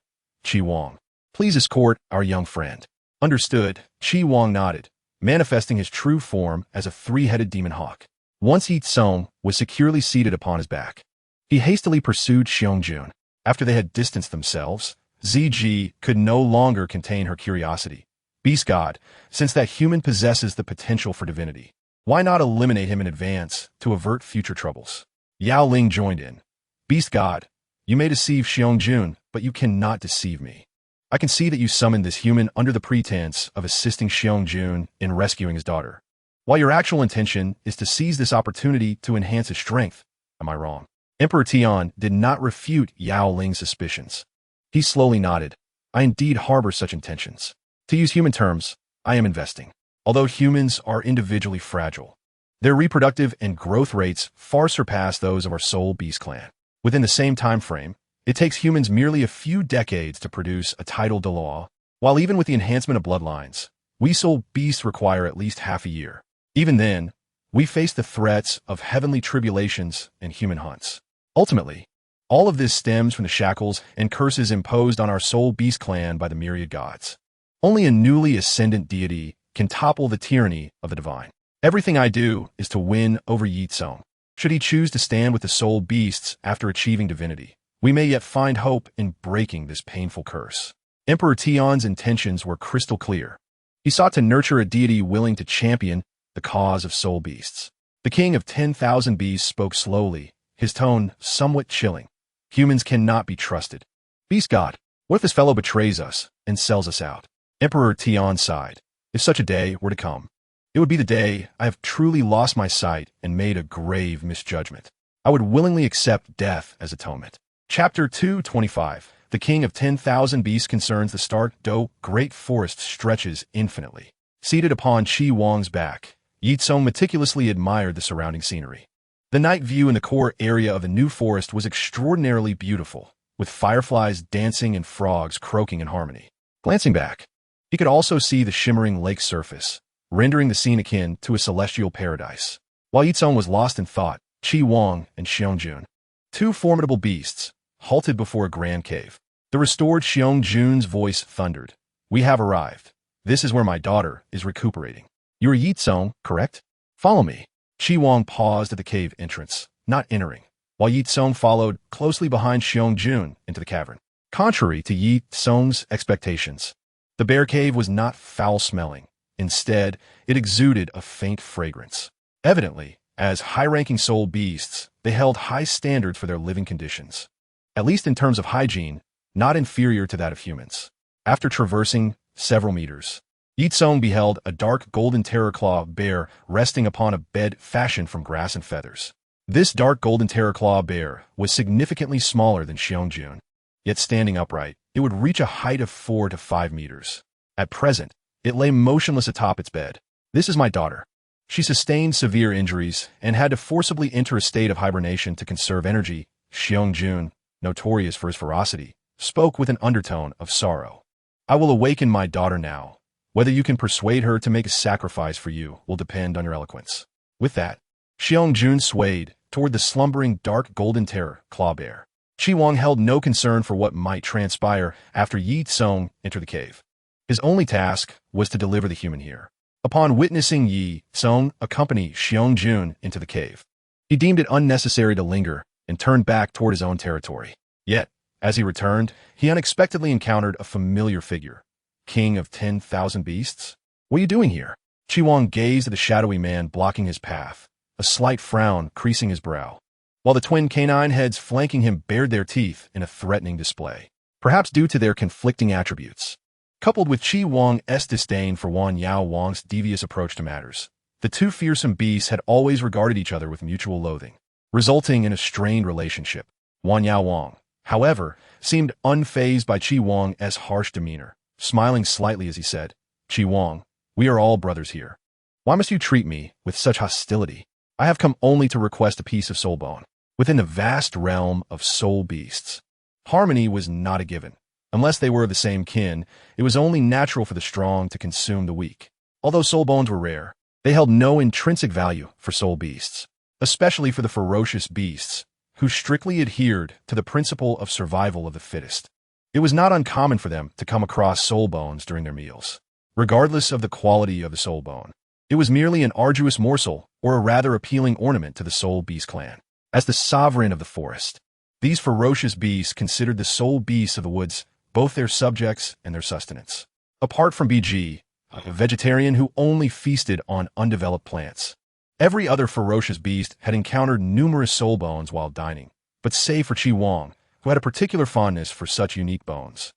"Qi Wang, please escort our young friend." "Understood." Qi Wang nodded, manifesting his true form as a three-headed demon hawk. Once Ye Cong was securely seated upon his back, he hastily pursued Xiong-jun. After they had distanced themselves, Ziji could no longer contain her curiosity. "Beast God, since that human possesses the potential for divinity, why not eliminate him in advance to avert future troubles?" Yao Ling joined in. "Beast God, you may deceive Xiong-jun, but you cannot deceive me. I can see that you summoned this human under the pretense of assisting Xiong-jun in rescuing his daughter, while your actual intention is to seize this opportunity to enhance his strength. Am I wrong?" Emperor Tian did not refute Yao Ling's suspicions. He slowly nodded. "I indeed harbor such intentions. To use human terms, I am investing. Although humans are individually fragile, their reproductive and growth rates far surpass those of our soul beast clan. Within the same time frame, it takes humans merely a few decades to produce a title de law, while even with the enhancement of bloodlines, we soul beasts require at least half a year. Even then, we face the threats of heavenly tribulations and human hunts. Ultimately, all of this stems from the shackles and curses imposed on our soul beast clan by the myriad gods. Only a newly ascendant deity can topple the tyranny of the divine. Everything I do is to win over Ye Cong. Should he choose to stand with the soul beasts after achieving divinity, we may yet find hope in breaking this painful curse." Emperor Tian's intentions were crystal clear. He sought to nurture a deity willing to champion the cause of soul beasts. The king of 10,000 beasts spoke slowly, his tone somewhat chilling. "Humans cannot be trusted. Beast God, What if this fellow betrays us and sells us out? Emperor Tian sighed. If such a day were to come, it would be the day I have truly lost my sight and made a grave misjudgment. I would willingly accept death as atonement. Chapter 225. The King of 10,000 Beasts concerns the stark, doe, great forest stretches infinitely. Seated upon Qi Wang's back, Ye Cong meticulously admired the surrounding scenery. The night view in the core area of the new forest was extraordinarily beautiful, with fireflies dancing and frogs croaking in harmony. Glancing back, he could also see the shimmering lake surface, rendering the scene akin to a celestial paradise. While Ye Cong was lost in thought, Qi Wang and Xiangjun, two formidable beasts, halted before a grand cave. The restored Xiangjun's voice thundered. We have arrived. This is where my daughter is recuperating. You are Ye Cong, correct? Follow me. Qi Wang paused at the cave entrance, not entering, while Ye Cong followed closely behind Xiangjun into the cavern. Contrary to Ye Cong's expectations, the bear cave was not foul-smelling. Instead, it exuded a faint fragrance. Evidently, as high-ranking soul beasts, they held high standards for their living conditions, at least in terms of hygiene, not inferior to that of humans. After traversing several meters, Ye Cong beheld a dark golden terror-claw bear resting upon a bed fashioned from grass and feathers. This dark golden terror-claw bear was significantly smaller than Xiangjun, yet standing upright, it would reach a height of 4 to 5 meters. At present, it lay motionless atop its bed. This is my daughter. She sustained severe injuries and had to forcibly enter a state of hibernation to conserve energy. Xiangjun, notorious for his ferocity, spoke with an undertone of sorrow. I will awaken my daughter now. Whether you can persuade her to make a sacrifice for you will depend on your eloquence. With that, Xiangjun swayed toward the slumbering dark golden terror claw bear. Qi Wang held no concern for what might transpire after Ye Cong entered the cave. His only task was to deliver the human here. Upon witnessing Ye Cong accompany Xiangjun into the cave, he deemed it unnecessary to linger and turned back toward his own territory. Yet, as he returned, he unexpectedly encountered a familiar figure. King of 10,000 Beasts? What are you doing here? Qi Wang gazed at the shadowy man blocking his path, a slight frown creasing his brow, while the twin canine heads flanking him bared their teeth in a threatening display, perhaps due to their conflicting attributes. Coupled with Qi Wang's disdain for Wanyao Wang's devious approach to matters, the two fearsome beasts had always regarded each other with mutual loathing, resulting in a strained relationship. Wanyao Wang, however, seemed unfazed by Qi Wang's harsh demeanor, smiling slightly as he said, Qi Wang, we are all brothers here. Why must you treat me with such hostility? I have come only to request a piece of soul bone. Within the vast realm of soul beasts, harmony was not a given. Unless they were of the same kin, it was only natural for the strong to consume the weak. Although soul bones were rare, they held no intrinsic value for soul beasts, especially for the ferocious beasts, who strictly adhered to the principle of survival of the fittest. It was not uncommon for them to come across soul bones during their meals. Regardless of the quality of the soul bone, it was merely an arduous morsel or a rather appealing ornament to the soul beast clan. As the sovereign of the forest, these ferocious beasts considered the soul beasts of the woods both their subjects and their sustenance. Apart from BG, a vegetarian who only feasted on undeveloped plants, every other ferocious beast had encountered numerous soul bones while dining, but save for Qi Wang, who had a particular fondness for such unique bones.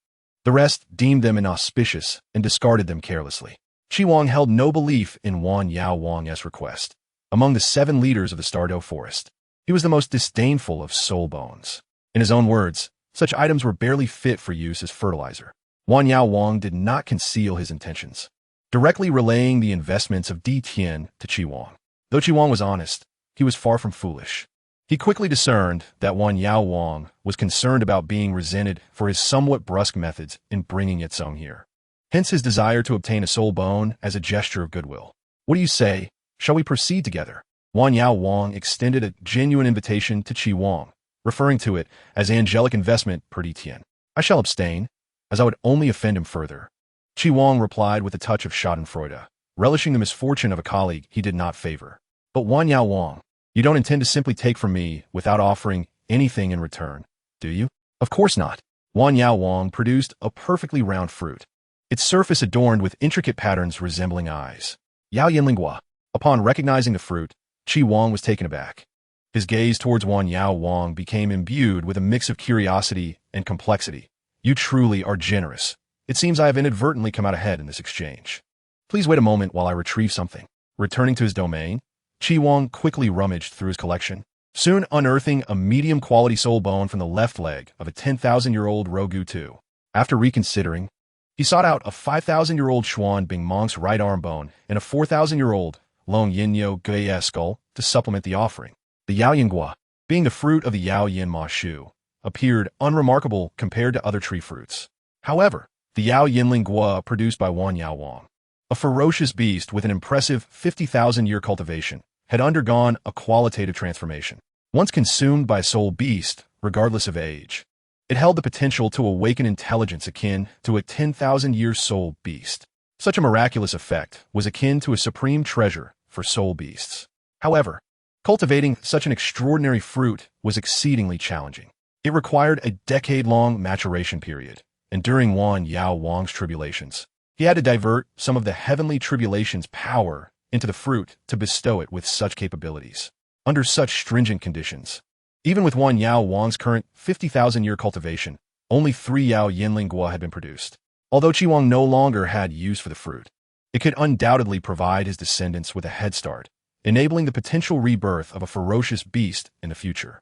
The rest deemed them inauspicious and discarded them carelessly. Qi Wang held no belief in Wanyao Wang's request. Among the 7 leaders of the Stardow Forest, he was the most disdainful of soul bones. In his own words, such items were barely fit for use as fertilizer. Wanyao Wang did not conceal his intentions, directly relaying the investments of Di Tian to Qi Wang. Though Qi Wang was honest, he was far from foolish. He quickly discerned that Wanyao Wang was concerned about being resented for his somewhat brusque methods in bringing Ye Cong here. Hence his desire to obtain a soul bone as a gesture of goodwill. What do you say? Shall we proceed together? Wanyao Wang extended a genuine invitation to Qi Wang, referring to it as angelic investment per Di Tian. I shall abstain, as I would only offend him further. Qi Wang replied with a touch of schadenfreude, relishing the misfortune of a colleague he did not favor. But Wanyao Wang, you don't intend to simply take from me without offering anything in return, do you? Of course not. Wanyao Wang produced a perfectly round fruit, its surface adorned with intricate patterns resembling eyes. Yao Yanlingua. Upon recognizing the fruit, Qi Wang was taken aback. His gaze towards Wanyao Wang became imbued with a mix of curiosity and complexity, You truly are generous. It seems I have inadvertently come out ahead in this exchange. Please wait a moment while I retrieve something. Returning to his domain, Qi Wang quickly rummaged through his collection, soon unearthing a medium-quality soul bone from the left leg of a 10,000-year-old Rogu Tu. After reconsidering, he sought out a 5,000-year-old Xuan Bing Monk's right arm bone and a 4,000-year-old Long Yinyo Gui skull to supplement the offering. The Yao Yingua, being the fruit of the Yao Yin Ma Shu, appeared unremarkable compared to other tree fruits. However, the Yao Yinling Gua produced by Wan Yao Wang, a ferocious beast with an impressive 50,000-year cultivation, had undergone a qualitative transformation. Once consumed by a soul beast, regardless of age, it held the potential to awaken intelligence akin to a 10,000-year soul beast. Such a miraculous effect was akin to a supreme treasure for soul beasts. However, cultivating such an extraordinary fruit was exceedingly challenging. It required a decade-long maturation period, and during Wan Yao Wang's tribulations, he had to divert some of the heavenly tribulation's power into the fruit to bestow it with such capabilities. Under such stringent conditions, even with Wan Yao Wang's current 50,000-year cultivation, only 3 Yao Yinling Gua had been produced. Although Qi Wang no longer had use for the fruit, it could undoubtedly provide his descendants with a head start, enabling the potential rebirth of a ferocious beast in the future.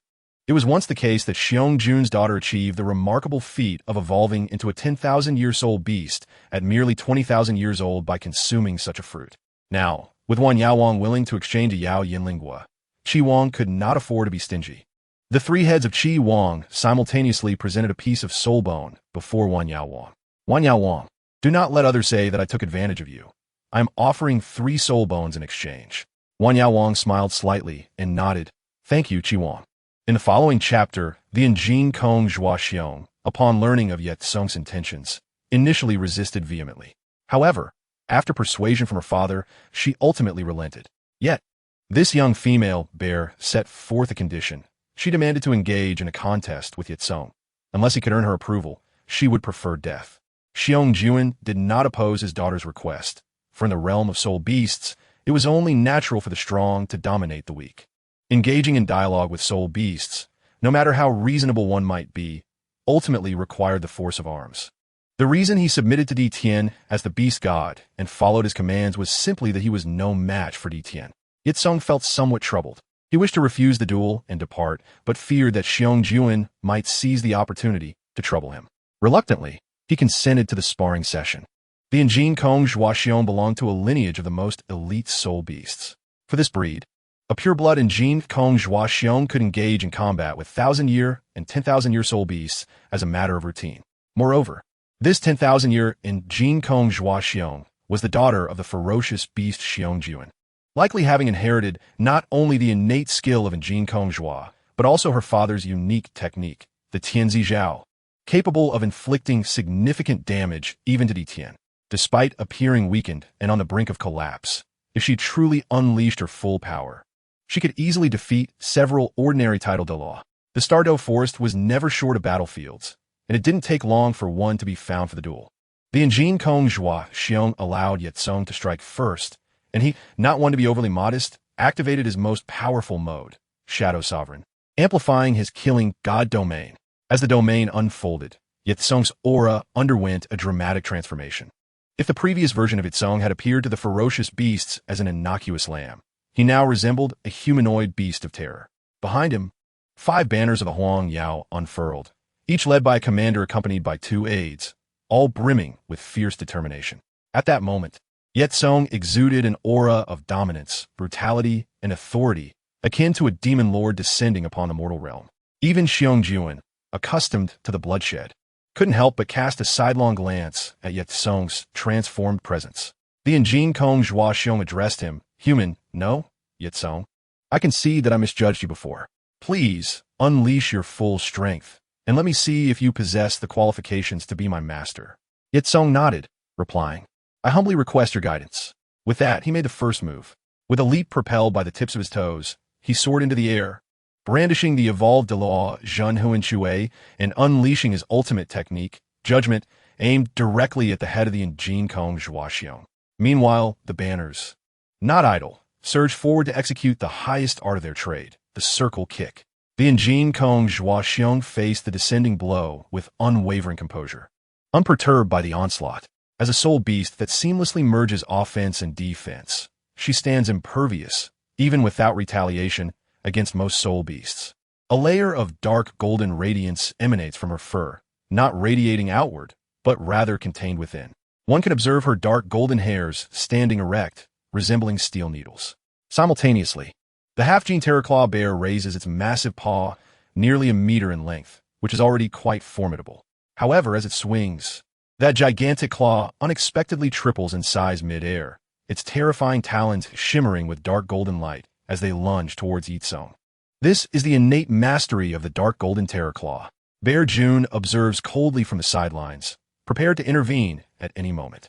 It was once the case that Xiong Jun's daughter achieved the remarkable feat of evolving into a 10,000-year soul beast at merely 20,000 years old by consuming such a fruit. Now, with Wan Yao Wang willing to exchange a Yao Yinling Gua, Qi Wang could not afford to be stingy. The 3 heads of Qi Wang simultaneously presented a piece of soul bone before Wan Yao Wang. Wan Yao Wang, do not let others say that I took advantage of you. I am offering 3 soul bones in exchange. Wan Yao Wang smiled slightly and nodded. Thank you, Qi Wang. In the following chapter, the Ye Cong Zhua Xiong, upon learning of Ye Cong's intentions, initially resisted vehemently. However, after persuasion from her father, she ultimately relented. Yet, this young female bear set forth a condition. She demanded to engage in a contest with Ye Cong. Unless he could earn her approval, she would prefer death. Xiong Juan did not oppose his daughter's request, for in the realm of soul beasts, it was only natural for the strong to dominate the weak. Engaging in dialogue with soul beasts, no matter how reasonable one might be, ultimately required the force of arms. The reason he submitted to Di Tian as the beast god and followed his commands was simply that he was no match for Di Tian. Ye Cong felt somewhat troubled. He wished to refuse the duel and depart, but feared that Xiong Juan might seize the opportunity to trouble him. Reluctantly, he consented to the sparring session. The Ye Cong Zhua Xiong belonged to a lineage of the most elite soul beasts. For this breed, a pureblood Ye Cong Zhua Xiong could engage in combat with 1,000-year and 10,000-year soul beasts as a matter of routine. Moreover, this 10,000-year Ye Cong Zhua Xiong was the daughter of the ferocious beast Xiong Juan, likely having inherited not only the innate skill of Ye Cong Zhua, but also her father's unique technique, the Tianzi Zhao, capable of inflicting significant damage even to Di Tian, despite appearing weakened and on the brink of collapse. If she truly unleashed her full power, she could easily defeat several ordinary title Douluo. The Stardow Forest was never short of battlefields, and it didn't take long for one to be found for the duel. The Ye Cong Zhua Xiong allowed Ye Cong to strike first, and he, not one to be overly modest, activated his most powerful mode, Shadow Sovereign, amplifying his killing god domain. As the domain unfolded, Ye Cong's aura underwent a dramatic transformation. If the previous version of Ye Cong had appeared to the ferocious beasts as an innocuous lamb, he now resembled a humanoid beast of terror. Behind him, 5 banners of the Huang Yao unfurled, each led by a commander accompanied by 2 aides, all brimming with fierce determination. At that moment, Ye Cong exuded an aura of dominance, brutality, and authority, akin to a demon lord descending upon the mortal realm. Even Xiong Juan, accustomed to the bloodshed, couldn't help but cast a sidelong glance at Ye Cong's transformed presence. The Ye Cong Zhua Xiong addressed him. Human, no, Ye Cong. I can see that I misjudged you before. Please, unleash your full strength, and let me see if you possess the qualifications to be my master. Ye Cong nodded, replying, I humbly request your guidance. With that, he made the first move. With a leap propelled by the tips of his toes, he soared into the air, brandishing the evolved Douluo Zhen Huan Chui and unleashing his ultimate technique, Judgment, aimed directly at the head of the Ye Cong Zhua Xiong. Meanwhile, the banners, not idle, surged forward to execute the highest art of their trade, the circle kick. The Ye Cong Xiong faced the descending blow with unwavering composure, unperturbed by the onslaught. As a soul beast that seamlessly merges offense and defense, she stands impervious, even without retaliation, against most soul beasts. A layer of dark golden radiance emanates from her fur, not radiating outward, but rather contained within. One can observe her dark golden hairs standing erect, resembling steel needles. Simultaneously, the half-gene terraclaw bear raises its massive paw, nearly a meter in length, which is already quite formidable. However, as it swings, that gigantic claw unexpectedly triples in size mid-air, its terrifying talons shimmering with dark golden light as they lunge towards Ye Cong. This is the innate mastery of the dark golden terraclaw. Bear June observes coldly from the sidelines, prepared to intervene at any moment.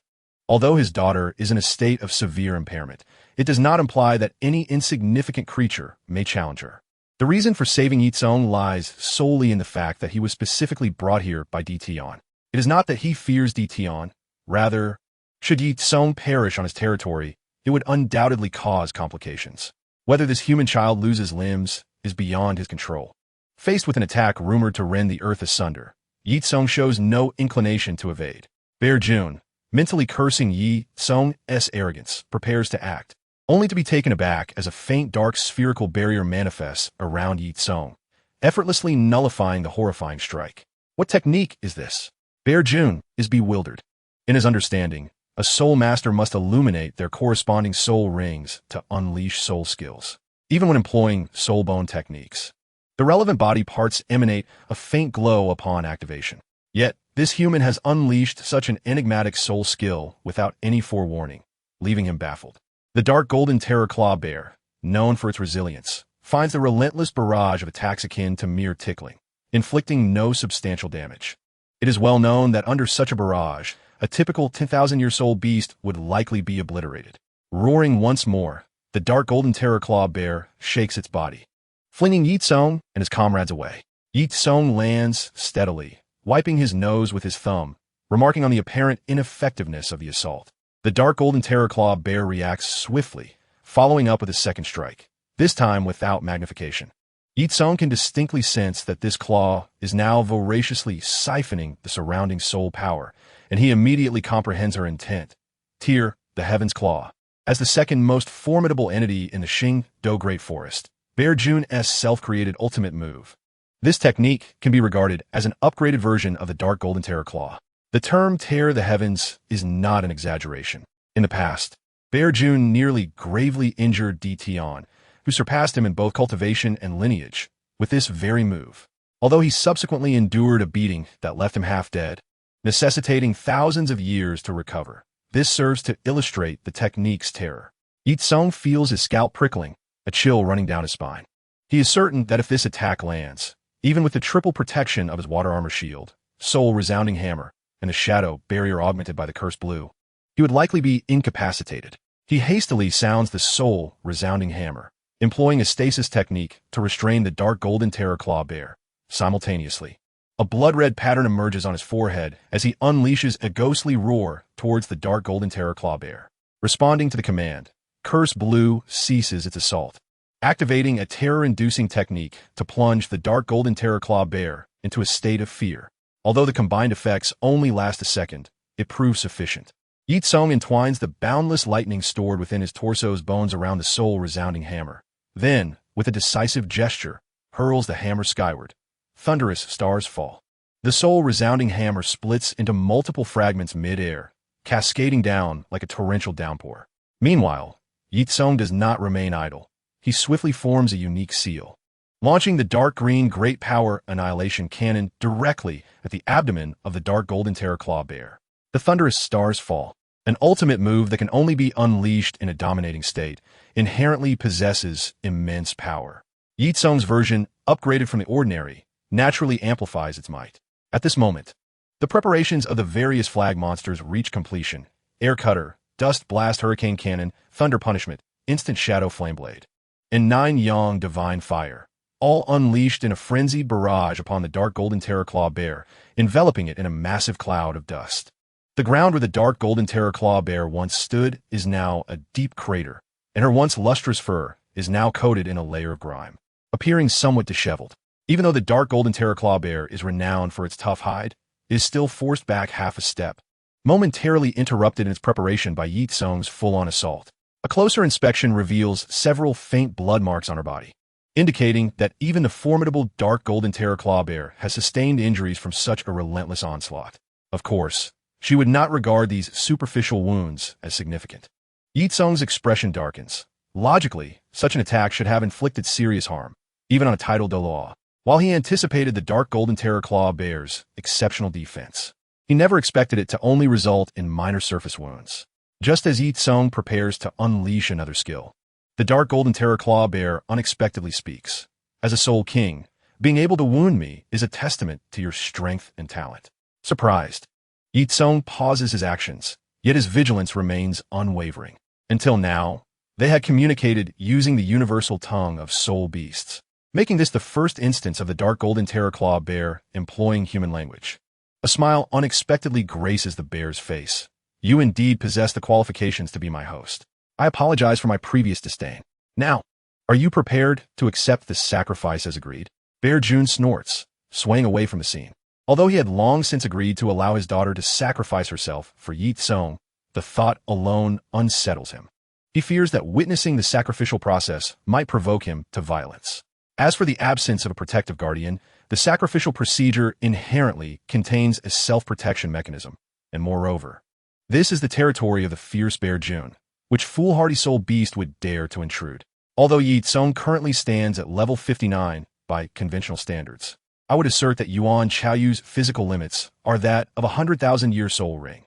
Although his daughter is in a state of severe impairment, it does not imply that any insignificant creature may challenge her. The reason for saving Ye Cong lies solely in the fact that he was specifically brought here by Dtion. It is not that he fears Dtion. Rather, should Ye Cong perish on his territory, it would undoubtedly cause complications. Whether this human child loses limbs is beyond his control. Faced with an attack rumored to rend the earth asunder, Ye Cong shows no inclination to evade. Bear June, mentally cursing Ye Cong's arrogance, prepares to act, only to be taken aback as a faint dark spherical barrier manifests around Ye Cong, effortlessly nullifying the horrifying strike. What technique is this? Bear June is bewildered. In his understanding, a soul master must illuminate their corresponding soul rings to unleash soul skills. Even when employing soul bone techniques, the relevant body parts emanate a faint glow upon activation. Yet, this human has unleashed such an enigmatic soul skill without any forewarning, leaving him baffled. The dark golden terraclaw bear, known for its resilience, finds the relentless barrage of attacks akin to mere tickling, inflicting no substantial damage. It is well known that under such a barrage, a typical 10,000-year soul beast would likely be obliterated. Roaring once more, the dark golden terraclaw bear shakes its body, flinging Ye Cong and his comrades away. Ye Cong lands steadily, wiping his nose with his thumb, remarking on the apparent ineffectiveness of the assault. The dark golden terraclaw bear reacts swiftly, following up with a second strike, this time without magnification. Ye Cong can distinctly sense that this claw is now voraciously siphoning the surrounding soul power, and he immediately comprehends her intent. Tear, the Heaven's Claw. As the second most formidable entity in the Xing Do Great Forest, Bear June's self-created ultimate move. This technique can be regarded as an upgraded version of the dark golden terraclaw. The term tear the heavens is not an exaggeration. In the past, Bear June nearly gravely injured Dtion, who surpassed him in both cultivation and lineage, with this very move. Although he subsequently endured a beating that left him half dead, necessitating thousands of years to recover. This serves to illustrate the technique's terror. Ye Cong feels his scalp prickling, a chill running down his spine. He is certain that if this attack lands, even with the triple protection of his water armor shield, Soul-Resounding Hammer, and the shadow barrier augmented by the cursed blue, he would likely be incapacitated. He hastily sounds the Soul-Resounding Hammer, employing a stasis technique to restrain the dark golden terraclaw bear. Simultaneously, a blood-red pattern emerges on his forehead as he unleashes a ghostly roar towards the dark golden terraclaw bear. Responding to the command, Curse Blue ceases its assault, activating a terror-inducing technique to plunge the dark golden terraclaw bear into a state of fear. Although the combined effects only last a second, it proves sufficient. Ye Cong entwines the boundless lightning stored within his torso's bones around the Soul-Resounding Hammer. Then, with a decisive gesture, hurls the hammer skyward. Thunderous stars fall. The Soul-Resounding Hammer splits into multiple fragments mid-air, cascading down like a torrential downpour. Meanwhile, Ye Cong does not remain idle. He swiftly forms a unique seal, launching the dark green Great Power Annihilation Cannon directly at the abdomen of the dark golden terraclaw bear. The thunderous stars fall. An ultimate move that can only be unleashed in a dominating state, inherently possesses immense power. Ye Cong's version, upgraded from the ordinary, naturally amplifies its might. At this moment, the preparations of the various flag monsters reach completion. Air Cutter, Dust Blast Hurricane Cannon, Thunder Punishment, Instant Shadow Flameblade, and 9 Yang Divine Fire, all unleashed in a frenzied barrage upon the dark golden terraclaw bear, enveloping it in a massive cloud of dust. The ground where the dark golden terraclaw bear once stood is now a deep crater, and her once lustrous fur is now coated in a layer of grime, appearing somewhat disheveled. Even though the dark golden terror claw bear is renowned for its tough hide, it is still forced back half a step, momentarily interrupted in its preparation by Ye Cong's full-on assault. A closer inspection reveals several faint blood marks on her body, indicating that even the formidable dark golden terror claw bear has sustained injuries from such a relentless onslaught. Of course, she would not regard these superficial wounds as significant. Ye Cong's expression darkens. Logically, such an attack should have inflicted serious harm, even on a title Douluo. While he anticipated the dark golden terror claw bear's exceptional defense, he never expected it to only result in minor surface wounds. Just as Ye Cong prepares to unleash another skill, the dark golden terror claw bear unexpectedly speaks. As a soul king, being able to wound me is a testament to your strength and talent. Surprised, Ye Cong pauses his actions, yet his vigilance remains unwavering. Until now, they had communicated using the universal tongue of soul beasts, making this the first instance of the dark golden terror claw bear employing human language. A smile unexpectedly graces the bear's face. You indeed possess the qualifications to be my host. I apologize for my previous disdain. Now, are you prepared to accept this sacrifice as agreed? Bear Jun snorts, swaying away from the scene. Although he had long since agreed to allow his daughter to sacrifice herself for Ye Cong, the thought alone unsettles him. He fears that witnessing the sacrificial process might provoke him to violence. As for the absence of a protective guardian, the sacrificial procedure inherently contains a self-protection mechanism, and moreover, this is the territory of the fierce Bear Jun, which foolhardy soul beast would dare to intrude. Although Ye Cong currently stands at level 59 by conventional standards, I would assert that Yuan Chaoyu's physical limits are that of a 100,000-year soul ring.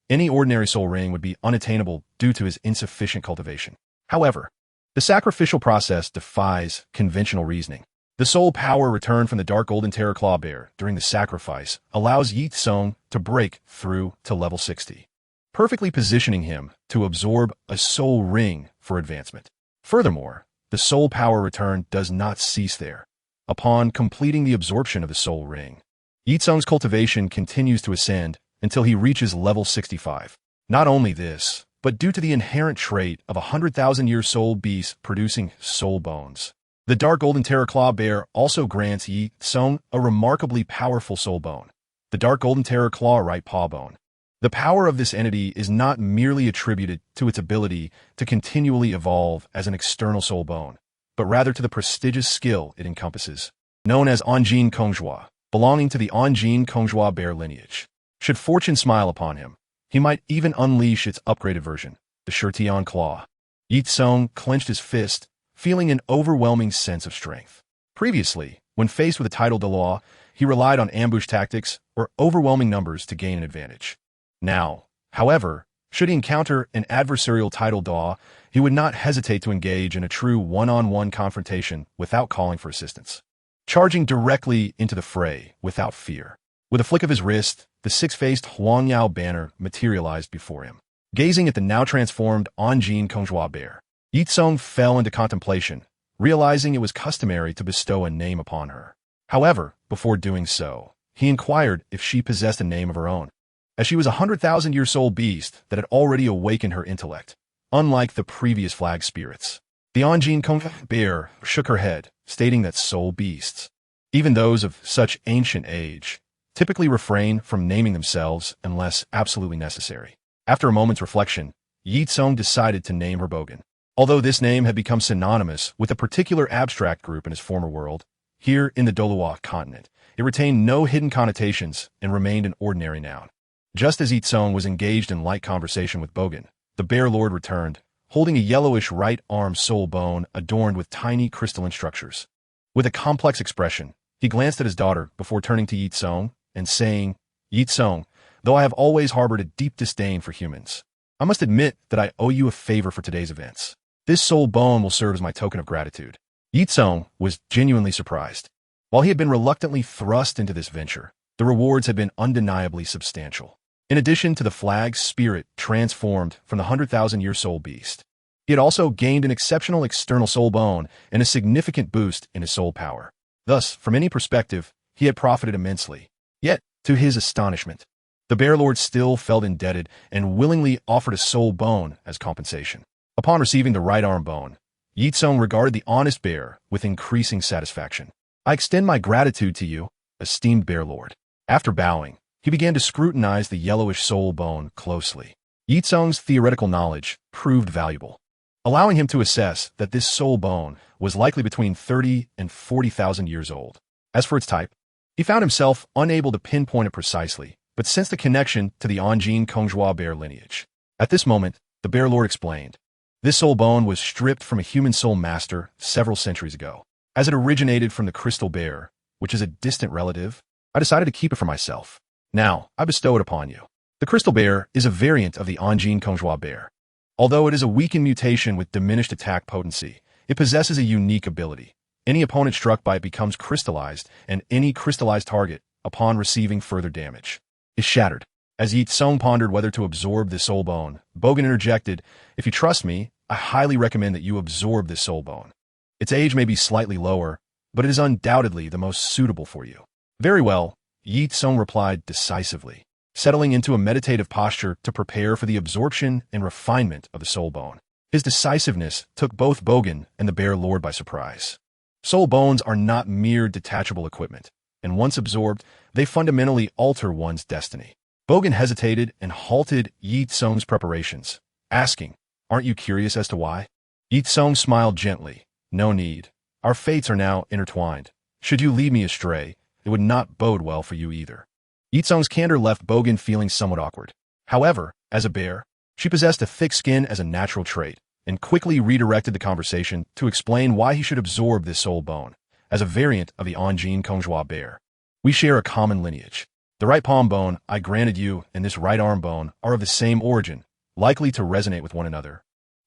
Any ordinary soul ring would be unattainable due to his insufficient cultivation. However, the sacrificial process defies conventional reasoning. The soul power returned from the dark golden terror claw bear during the sacrifice allows Ye Cong to break through to level 60, perfectly positioning him to absorb a soul ring for advancement. Furthermore, the soul power return does not cease there. Upon completing the absorption of the soul ring, Ye Cong's cultivation continues to ascend until he reaches level 65. Not only this, but due to the inherent trait of a 100,000-year soul beast producing soul bones, the dark golden terror claw bear also grants Ye Cong a remarkably powerful soul bone, the dark golden terror claw right paw bone. The power of this entity is not merely attributed to its ability to continually evolve as an external soul bone, but rather to the prestigious skill it encompasses, known as Anjin Kongjua, belonging to the Anjin Kongjua bear lineage. Should fortune smile upon him, he might even unleash its upgraded version, the Shurtian Claw. Ye Cong clenched his fist, feeling an overwhelming sense of strength. Previously, when faced with a title Douluo, he relied on ambush tactics or overwhelming numbers to gain an advantage. Now, however, should he encounter an adversarial title Douluo, he would not hesitate to engage in a true one-on-one confrontation without calling for assistance, charging directly into the fray without fear. With a flick of his wrist, the six-faced Huangyao banner materialized before him. Gazing at the now transformed Anjin Kongjua bear, Ye Cong fell into contemplation, realizing it was customary to bestow a name upon her. However, before doing so, he inquired if she possessed a name of her own, as she was a 100,000-year soul beast that had already awakened her intellect, unlike the previous flag spirits. The Anjin Kongjua bear shook her head, stating that soul beasts, even those of such ancient age, typically refrain from naming themselves unless absolutely necessary. After a moment's reflection, Ye Cong decided to name her Bogan. Although this name had become synonymous with a particular abstract group in his former world, here in the Douluo Continent, it retained no hidden connotations and remained an ordinary noun. Just as Ye Cong was engaged in light conversation with Bogan, the Bear Lord returned, holding a yellowish right arm soul bone adorned with tiny crystalline structures. With a complex expression, he glanced at his daughter before turning to Ye Cong and saying, Ye Cong, though I have always harbored a deep disdain for humans, I must admit that I owe you a favor for today's events. This soul bone will serve as my token of gratitude. Ye Cong was genuinely surprised. While he had been reluctantly thrust into this venture, the rewards had been undeniably substantial. In addition to the flag's spirit transformed from the 100,000-year soul beast, he had also gained an exceptional external soul bone and a significant boost in his soul power. Thus, from any perspective, he had profited immensely. Yet, to his astonishment, the Bear Lord still felt indebted and willingly offered a soul bone as compensation. Upon receiving the right arm bone, Ye Cong regarded the honest bear with increasing satisfaction. I extend my gratitude to you, esteemed Bear Lord. After bowing, he began to scrutinize the yellowish soul bone closely. Ye Cong's theoretical knowledge proved valuable, allowing him to assess that this soul bone was likely between 30 and 40,000 years old. As for its type, he found himself unable to pinpoint it precisely, but sensed a connection to the Anjin Kongzhua bear lineage. At this moment, the Bear Lord explained, this soul bone was stripped from a human soul master several centuries ago. As it originated from the crystal bear, which is a distant relative, I decided to keep it for myself. Now, I bestow it upon you. The crystal bear is a variant of the Anjin Kongzhua bear. Although it is a weakened mutation with diminished attack potency, it possesses a unique ability. Any opponent struck by it becomes crystallized, and any crystallized target, upon receiving further damage, is shattered. As Ye Cong pondered whether to absorb this soul bone, Bogan interjected, if you trust me, I highly recommend that you absorb this soul bone. Its age may be slightly lower, but it is undoubtedly the most suitable for you. Very well, Ye Cong replied decisively, settling into a meditative posture to prepare for the absorption and refinement of the soul bone. His decisiveness took both Bogan and the Bear Lord by surprise. Soul bones are not mere detachable equipment, and once absorbed, they fundamentally alter one's destiny. Bogan hesitated and halted Ye Cong's preparations, asking, aren't you curious as to why? Ye Cong smiled gently. No need. Our fates are now intertwined. Should you lead me astray, it would not bode well for you either. Ye Cong's candor left Bogan feeling somewhat awkward. However, as a bear, she possessed a thick skin as a natural trait, and quickly redirected the conversation to explain why he should absorb this soul bone, as a variant of the Anjin Kongzhua bear. We share a common lineage. The right palm bone I granted you and this right arm bone are of the same origin, likely to resonate with one another,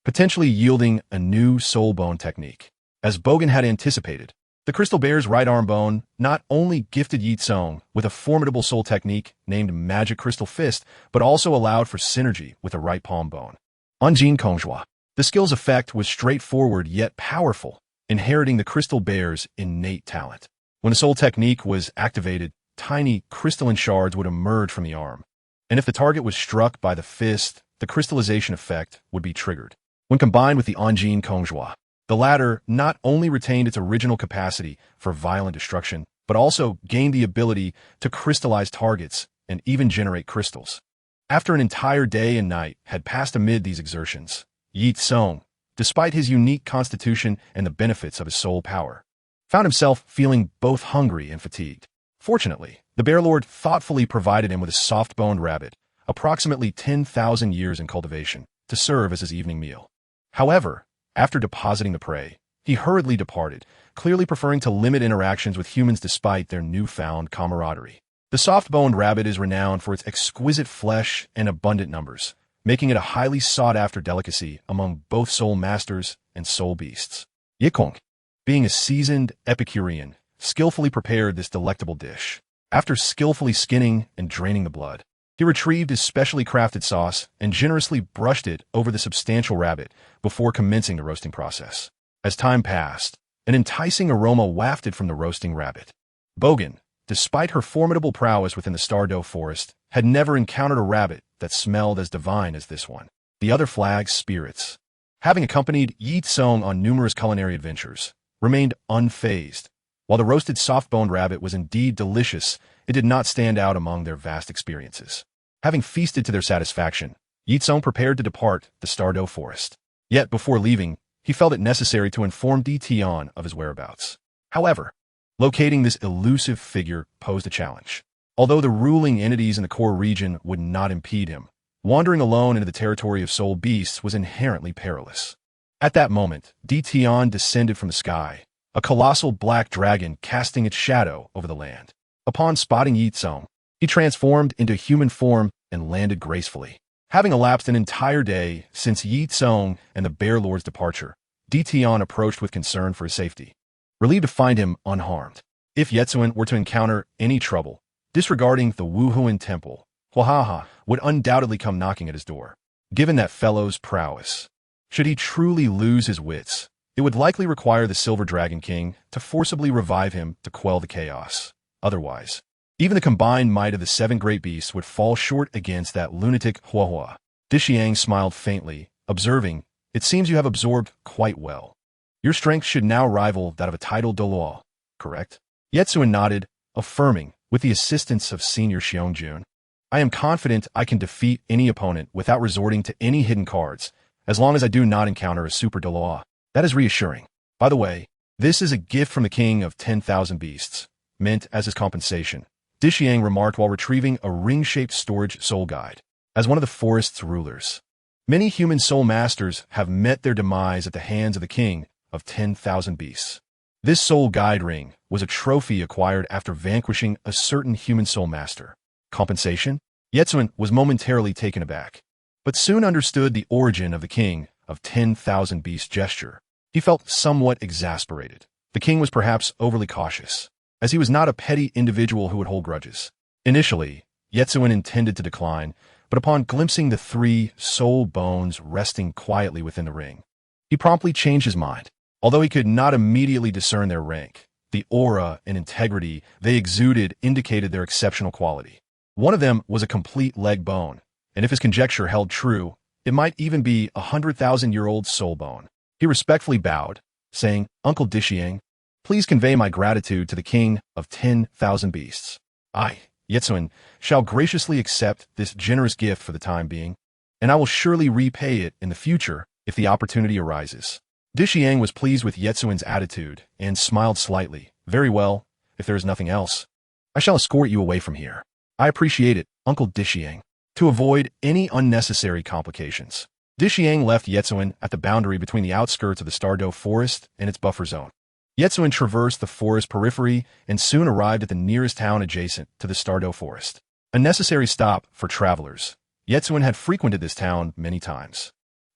potentially yielding a new soul bone technique. As Bogan had anticipated, the crystal bear's right arm bone not only gifted Ye Cong with a formidable soul technique named Magic Crystal Fist, but also allowed for synergy with the right palm bone. Anjin Kongzhua. The skill's effect was straightforward yet powerful, inheriting the crystal bear's innate talent. When the soul technique was activated, tiny crystalline shards would emerge from the arm, and if the target was struck by the fist, the crystallization effect would be triggered. When combined with the Anjin Kongzhua, the latter not only retained its original capacity for violent destruction, but also gained the ability to crystallize targets and even generate crystals. After an entire day and night had passed amid these exertions, Ye Cong, despite his unique constitution and the benefits of his soul power, found himself feeling both hungry and fatigued. Fortunately, the Bear Lord thoughtfully provided him with a soft-boned rabbit, approximately 10,000 years in cultivation, to serve as his evening meal. However, after depositing the prey, he hurriedly departed, clearly preferring to limit interactions with humans despite their newfound camaraderie. The soft-boned rabbit is renowned for its exquisite flesh and abundant numbers, making it a highly sought-after delicacy among both soul masters and soul beasts. Ye Cong, being a seasoned Epicurean, skillfully prepared this delectable dish. After skillfully skinning and draining the blood, he retrieved his specially crafted sauce and generously brushed it over the substantial rabbit before commencing the roasting process. As time passed, an enticing aroma wafted from the roasting rabbit. Bogan, despite her formidable prowess within the Stardow forest, had never encountered a rabbit that smelled as divine as this one. The other flag's spirits, having accompanied Ye Cong on numerous culinary adventures, remained unfazed. While the roasted soft-boned rabbit was indeed delicious, it did not stand out among their vast experiences. Having feasted to their satisfaction, Ye Cong prepared to depart the Stardow forest. Yet, before leaving, he felt it necessary to inform Tion of his whereabouts. However, locating this elusive figure posed a challenge. Although the ruling entities in the core region would not impede him, wandering alone into the territory of soul beasts was inherently perilous. At that moment, Tion descended from the sky, a colossal black dragon casting its shadow over the land. Upon spotting Ye Cong, he transformed into human form and landed gracefully. Having elapsed an entire day since Ye Cong and the Bear Lord's departure, Tion approached with concern for his safety, relieved to find him unharmed. If Yetsuan were to encounter any trouble, disregarding the Wuhuan temple, Huahaha would undoubtedly come knocking at his door. Given that fellow's prowess, should he truly lose his wits, it would likely require the Silver Dragon King to forcibly revive him to quell the chaos. Otherwise, even the combined might of the 7 great beasts would fall short against that lunatic Huahua. Dishiang smiled faintly, observing, "It seems you have absorbed quite well. Your strength should now rival that of a titled Douluo, correct?" Yetsuin nodded, affirming, with the assistance of Senior Xiong-jun. I am confident I can defeat any opponent without resorting to any hidden cards, as long as I do not encounter a super Douluo. That is reassuring. By the way, this is a gift from the king of 10,000 beasts, meant as his compensation, Dishiang remarked while retrieving a ring-shaped storage soul guide. As one of the forest's rulers, many human soul masters have met their demise at the hands of the king of 10,000 beasts. This soul guide ring was a trophy acquired after vanquishing a certain human soul master. Compensation? Yetsuin was momentarily taken aback, but soon understood the origin of the king of 10,000 beasts gesture. He felt somewhat exasperated. The king was perhaps overly cautious, as he was not a petty individual who would hold grudges. Initially, Yetsuin intended to decline, but upon glimpsing the 3 soul bones resting quietly within the ring, he promptly changed his mind. Although he could not immediately discern their rank, the aura and integrity they exuded indicated their exceptional quality. One of them was a complete leg bone, and if his conjecture held true, it might even be a 100,000-year-old soul bone. He respectfully bowed, saying, "Uncle Dishiang, please convey my gratitude to the king of 10,000 beasts. I, Yetsuin, shall graciously accept this generous gift for the time being, and I will surely repay it in the future if the opportunity arises." Dishiang was pleased with Yetsuin's attitude and smiled slightly. "Very well, if there is nothing else, I shall escort you away from here." "I appreciate it, Uncle Dishiang." To avoid any unnecessary complications, Dishiang left Yetsuin at the boundary between the outskirts of the Stardow Forest and its buffer zone. Yetsuin traversed the forest periphery and soon arrived at the nearest town adjacent to the Stardow Forest. A necessary stop for travelers, Yetsuin had frequented this town many times.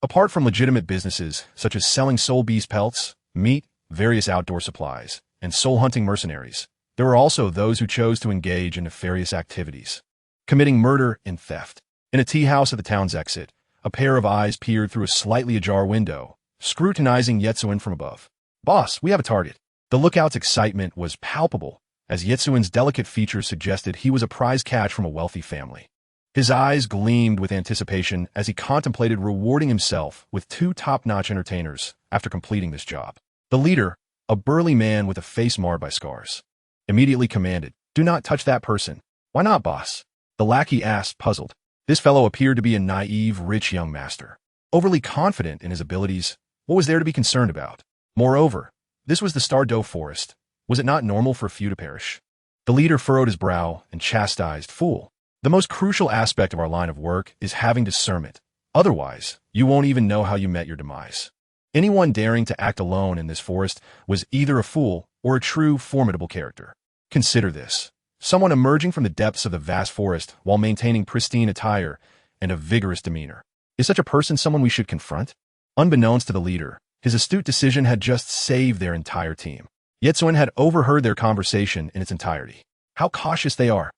Apart from legitimate businesses such as selling soul beast pelts, meat, various outdoor supplies, and soul-hunting mercenaries, there were also those who chose to engage in nefarious activities, committing murder and theft. In a tea house at the town's exit, a pair of eyes peered through a slightly ajar window, scrutinizing Yetsuin from above. "Boss, we have a target." The lookout's excitement was palpable, as Yetsuin's delicate features suggested he was a prize catch from a wealthy family. His eyes gleamed with anticipation as he contemplated rewarding himself with 2 top-notch entertainers after completing this job. The leader, a burly man with a face marred by scars, immediately commanded, "Do not touch that person." "Why not, boss?" The lackey asked, puzzled. This fellow appeared to be a naive, rich young master, overly confident in his abilities. What was there to be concerned about? Moreover, this was the Stardow Forest. Was it not normal for a few to perish? The leader furrowed his brow and chastised, "Fool. The most crucial aspect of our line of work is having discernment. Otherwise, you won't even know how you met your demise." Anyone daring to act alone in this forest was either a fool or a true formidable character. Consider this. Someone emerging from the depths of the vast forest while maintaining pristine attire and a vigorous demeanor. Is such a person someone we should confront? Unbeknownst to the leader, his astute decision had just saved their entire team. Yetsuin had overheard their conversation in its entirety. How cautious they are.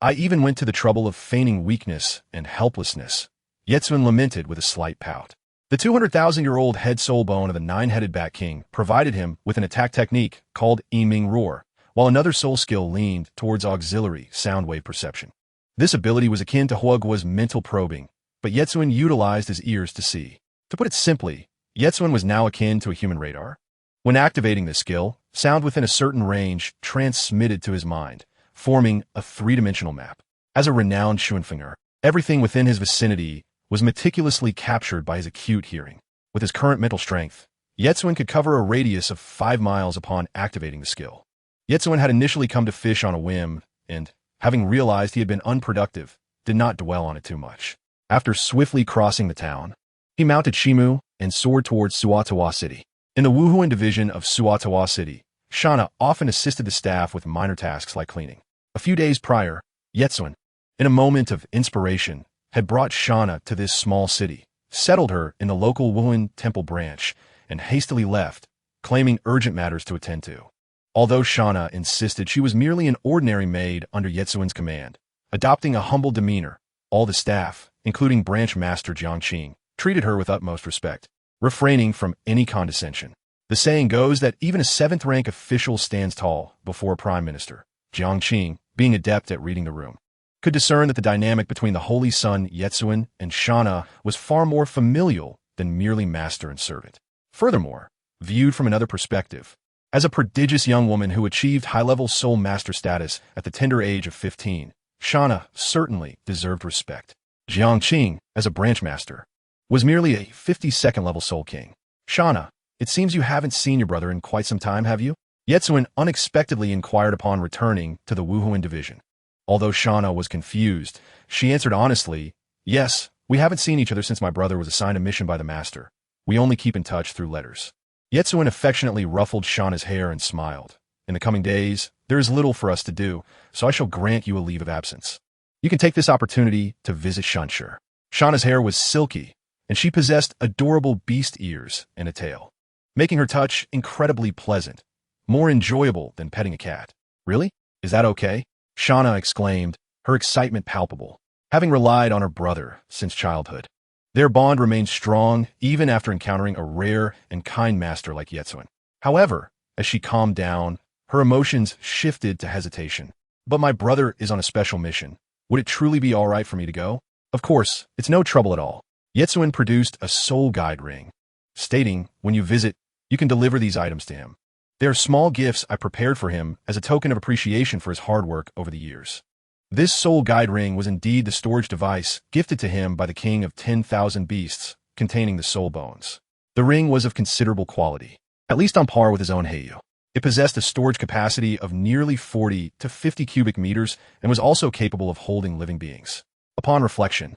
I even went to the trouble of feigning weakness and helplessness, Yetsuin lamented with a slight pout. The 200,000-year-old head soul bone of the 9-headed Bat King provided him with an attack technique called Yiming Roar, while another soul skill leaned towards auxiliary sound wave perception. This ability was akin to Huoguo's mental probing, but Yetsuin utilized his ears to see. To put it simply, Yetsuin was now akin to a human radar. When activating this skill, sound within a certain range transmitted to his mind, forming a 3-dimensional map. As a renowned Schuenfinger, everything within his vicinity was meticulously captured by his acute hearing. With his current mental strength, Yetsuin could cover a radius of 5 miles upon activating the skill. Yetsuin had initially come to fish on a whim, and, having realized he had been unproductive, did not dwell on it too much. After swiftly crossing the town, he mounted Shimu and soared towards Suatawa City. In the Wuhuan division of Suatawa City, Shana often assisted the staff with minor tasks like cleaning. A few days prior, Yetsuin, in a moment of inspiration, had brought Shana to this small city, settled her in the local Wuhuan temple branch, and hastily left, claiming urgent matters to attend to. Although Shana insisted she was merely an ordinary maid under Yetsuin's command, adopting a humble demeanor, all the staff, including Branch Master Jiangqing, treated her with utmost respect, refraining from any condescension. The saying goes that even a 7th-rank official stands tall before a prime minister. Jiangqing, being adept at reading the room, could discern that the dynamic between the holy son Yetsuin and Shana was far more familial than merely master and servant. Furthermore, viewed from another perspective, As a prodigious young woman who achieved high-level soul master status at the tender age of 15, Shauna certainly deserved respect. Jiang Qing, as a branch master, was merely a 52nd level soul king. Shauna, it seems you haven't seen your brother in quite some time, have you? Yetsuin unexpectedly inquired upon returning to the Wuhuan division. Although Shauna was confused, she answered honestly, "Yes, we haven't seen each other since my brother was assigned a mission by the master. We only keep in touch through letters." Yetsuin affectionately ruffled Shauna's hair and smiled. "In the coming days, there is little for us to do, so I shall grant you a leave of absence. You can take this opportunity to visit Shanshi." Shauna's hair was silky, and she possessed adorable beast ears and a tail, making her touch incredibly pleasant, more enjoyable than petting a cat. "Really? Is that okay?" Shauna exclaimed, her excitement palpable, having relied on her brother since childhood. Their bond remained strong even after encountering a rare and kind master like Yetsuin. However, as she calmed down, her emotions shifted to hesitation. "But my brother is on a special mission. Would it truly be all right for me to go?" "Of course, it's no trouble at all." Yetsuin produced a soul guide ring, stating, "When you visit, you can deliver these items to him. They are small gifts I prepared for him as a token of appreciation for his hard work over the years." This soul guide ring was indeed the storage device gifted to him by the king of 10,000 beasts, containing the soul bones. The ring was of considerable quality, at least on par with his own Heiyu. It possessed a storage capacity of nearly 40 to 50 cubic meters and was also capable of holding living beings. Upon reflection,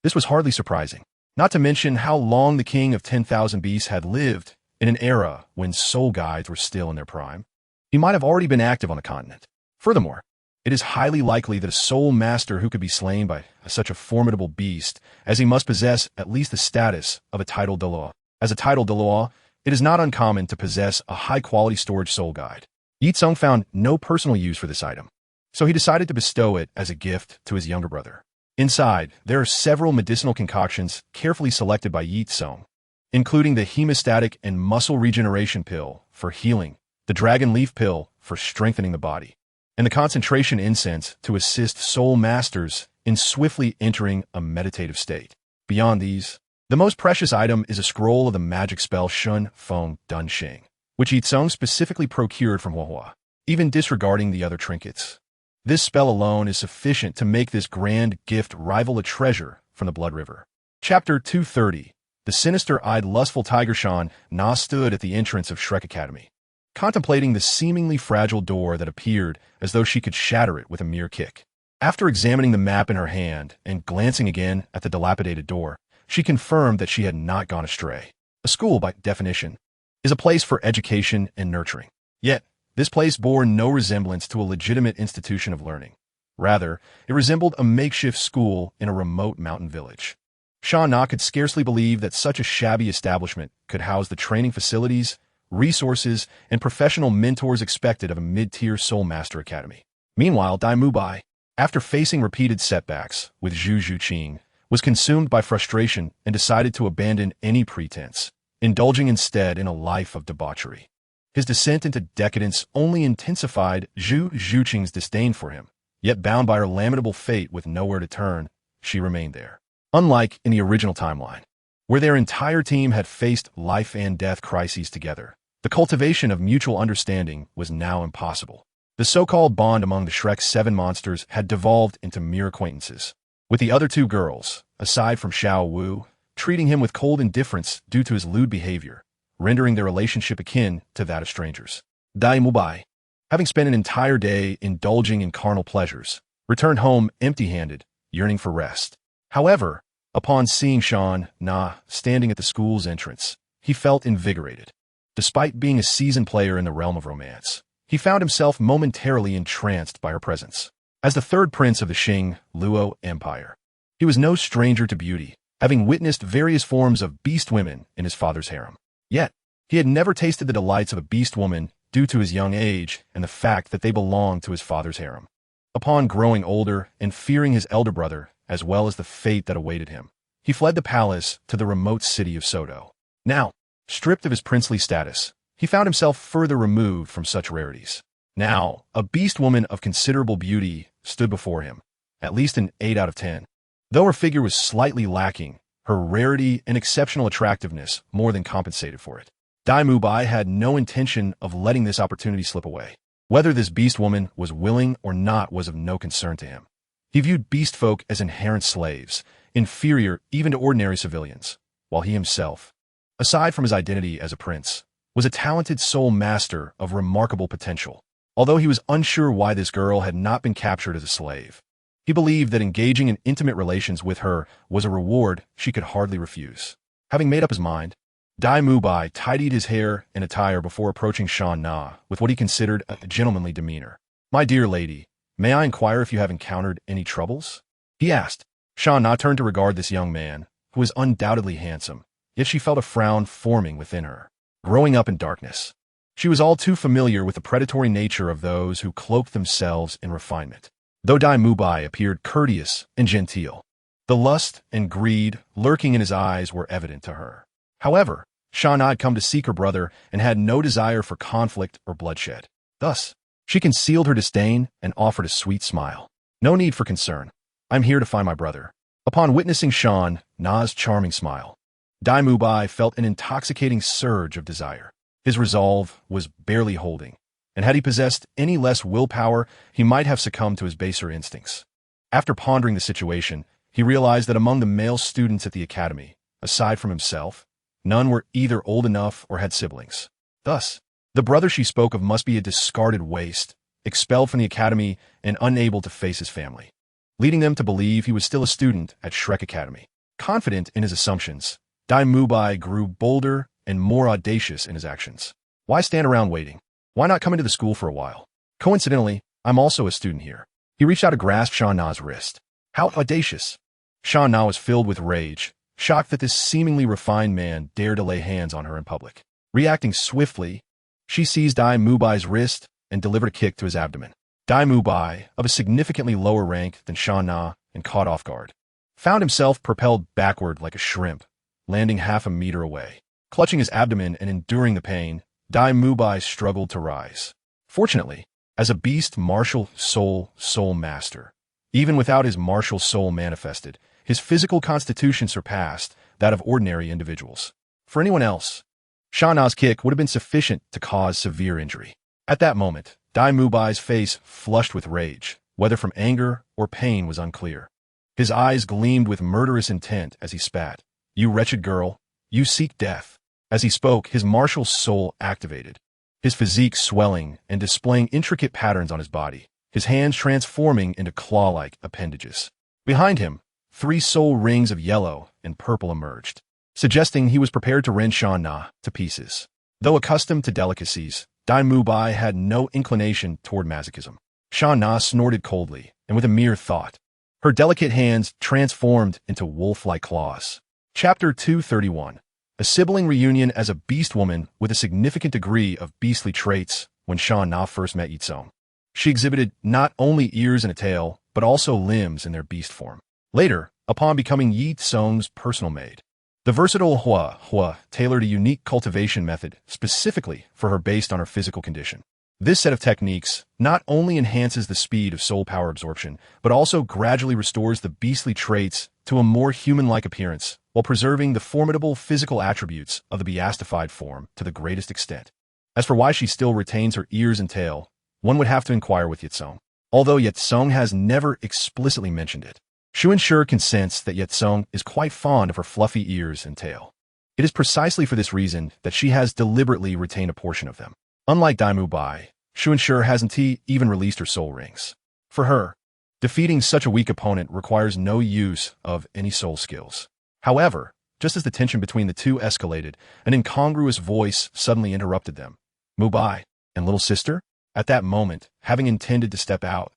this was hardly surprising, not to mention how long the king of 10,000 beasts had lived in an era when soul guides were still in their prime. He might have already been active on the continent. Furthermore, it is highly likely that a soul master who could be slain by such a formidable beast as he must possess at least the status of a titled Douluo. As a titled Douluo, it is not uncommon to possess a high-quality storage soul guide. Ye Cong found no personal use for this item, so he decided to bestow it as a gift to his younger brother. Inside, there are several medicinal concoctions carefully selected by Ye Cong, including the hemostatic and muscle regeneration pill for healing, the dragon leaf pill for strengthening the body, and the concentration incense to assist soul masters in swiftly entering a meditative state. Beyond these, the most precious item is a scroll of the magic spell Shun Feng Dun Xing, which Ye Cong specifically procured from Huahua, even disregarding the other trinkets. This spell alone is sufficient to make this grand gift rival a treasure from the Blood River. Chapter 230. The sinister-eyed lustful tiger Shan Na stood at the entrance of Shrek Academy, contemplating the seemingly fragile door that appeared as though she could shatter it with a mere kick. After examining the map in her hand and glancing again at the dilapidated door, she confirmed that she had not gone astray. A school, by definition, is a place for education and nurturing. Yet, this place bore no resemblance to a legitimate institution of learning. Rather, it resembled a makeshift school in a remote mountain village. Sha Na could scarcely believe that such a shabby establishment could house the training facilities, resources, and professional mentors expected of a mid-tier Soul Master Academy. Meanwhile, Dai Mubai, after facing repeated setbacks with Zhu Zhuqing, was consumed by frustration and decided to abandon any pretense, indulging instead in a life of debauchery. His descent into decadence only intensified Zhu Zhuqing's disdain for him, yet bound by her lamentable fate with nowhere to turn, she remained there. Unlike in the original timeline, where their entire team had faced life and death crises together, the cultivation of mutual understanding was now impossible. The so-called bond among the Shrek's 7 monsters had devolved into mere acquaintances, with the other 2 girls, aside from Xiao Wu, treating him with cold indifference due to his lewd behavior, rendering their relationship akin to that of strangers. Dai Mubai, having spent an entire day indulging in carnal pleasures, returned home empty-handed, yearning for rest. However, upon seeing Shan Na standing at the school's entrance, he felt invigorated. Despite being a seasoned player in the realm of romance, he found himself momentarily entranced by her presence. As the 3rd prince of the Xing Luo Empire, he was no stranger to beauty, having witnessed various forms of beast women in his father's harem. Yet, he had never tasted the delights of a beast woman due to his young age and the fact that they belonged to his father's harem. Upon growing older and fearing his elder brother, as well as the fate that awaited him, he fled the palace to the remote city of Sodo. Now, stripped of his princely status, he found himself further removed from such rarities. Now, a beast woman of considerable beauty stood before him, at least an 8 out of 10. Though her figure was slightly lacking, her rarity and exceptional attractiveness more than compensated for it. Dai Mubai had no intention of letting this opportunity slip away. Whether this beast woman was willing or not was of no concern to him. He viewed beast folk as inherent slaves, inferior even to ordinary civilians, while he himself, aside from his identity as a prince, was a talented soul master of remarkable potential. Although he was unsure why this girl had not been captured as a slave, he believed that engaging in intimate relations with her was a reward she could hardly refuse. Having made up his mind, Dai Mubai tidied his hair and attire before approaching Shan Na with what he considered a gentlemanly demeanor. "My dear lady, may I inquire if you have encountered any troubles?" he asked. Shan Na turned to regard this young man, who was undoubtedly handsome, yet she felt a frown forming within her. Growing up in darkness, she was all too familiar with the predatory nature of those who cloaked themselves in refinement. Though Dai Mubai appeared courteous and genteel, the lust and greed lurking in his eyes were evident to her. However, Shan Na had come to seek her brother and had no desire for conflict or bloodshed. Thus, she concealed her disdain and offered a sweet smile. "No need for concern. I'm here to find my brother." Upon witnessing Shan Na's charming smile, Dai Mubai felt an intoxicating surge of desire. His resolve was barely holding, and had he possessed any less willpower, he might have succumbed to his baser instincts. After pondering the situation, he realized that among the male students at the academy, aside from himself, none were either old enough or had siblings. Thus, the brother she spoke of must be a discarded waste, expelled from the academy and unable to face his family, leading them to believe he was still a student at Shrek Academy. Confident in his assumptions, Dai Mubai grew bolder and more audacious in his actions. "Why stand around waiting? Why not come into the school for a while? Coincidentally, I'm also a student here." He reached out to grasp Shan Na's wrist. How audacious! Shan Na was filled with rage, shocked that this seemingly refined man dared to lay hands on her in public. Reacting swiftly, she seized Dai Mubai's wrist and delivered a kick to his abdomen. Dai Mubai, of a significantly lower rank than Shan Na and caught off guard, found himself propelled backward like a shrimp, landing half a meter away. Clutching his abdomen and enduring the pain, Dai Mubai struggled to rise. Fortunately, as a beast martial soul master, even without his martial soul manifested, his physical constitution surpassed that of ordinary individuals. For anyone else, Shan Na's kick would have been sufficient to cause severe injury. At that moment, Dai Mubai's face flushed with rage, whether from anger or pain was unclear. His eyes gleamed with murderous intent as he spat. "You wretched girl, you seek death." As he spoke, his martial soul activated, his physique swelling and displaying intricate patterns on his body, his hands transforming into claw-like appendages. Behind him, 3 soul rings of yellow and purple emerged, suggesting he was prepared to rend Shan Na to pieces. Though accustomed to delicacies, Dai Mubai had no inclination toward masochism. Shan Na snorted coldly, and with a mere thought, her delicate hands transformed into wolf-like claws. Chapter 231. A sibling reunion as a beast woman with a significant degree of beastly traits. When Shan Na first met Ye Cong, she exhibited not only ears and a tail, but also limbs in their beast form. Later, upon becoming Ye Cong's personal maid, the versatile Hua tailored a unique cultivation method specifically for her based on her physical condition. This set of techniques not only enhances the speed of soul power absorption, but also gradually restores the beastly traits to a more human-like appearance, while preserving the formidable physical attributes of the beastified form to the greatest extent. As for why she still retains her ears and tail, one would have to inquire with Ye Cong, although Ye Cong has never explicitly mentioned it. Shu Ensure consents that Ye Cong is quite fond of her fluffy ears and tail. It is precisely for this reason that she has deliberately retained a portion of them. Unlike Dai Mubai, Shu Ensure hasn't even released her soul rings. For her, defeating such a weak opponent requires no use of any soul skills. However, just as the tension between the two escalated, an incongruous voice suddenly interrupted them. "Mubai, and little sister?" At that moment, having intended to step out,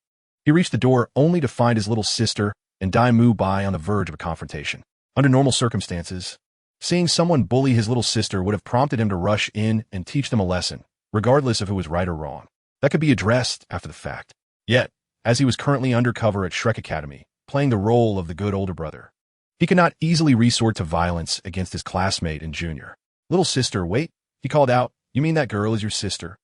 he reached the door only to find his little sister and Dai Mubai on the verge of a confrontation. Under normal circumstances, seeing someone bully his little sister would have prompted him to rush in and teach them a lesson, regardless of who was right or wrong. That could be addressed after the fact. Yet, as he was currently undercover at Shrek Academy, playing the role of the good older brother, he could not easily resort to violence against his classmate and junior. "Little sister, wait," he called out. "You mean that girl is your sister?"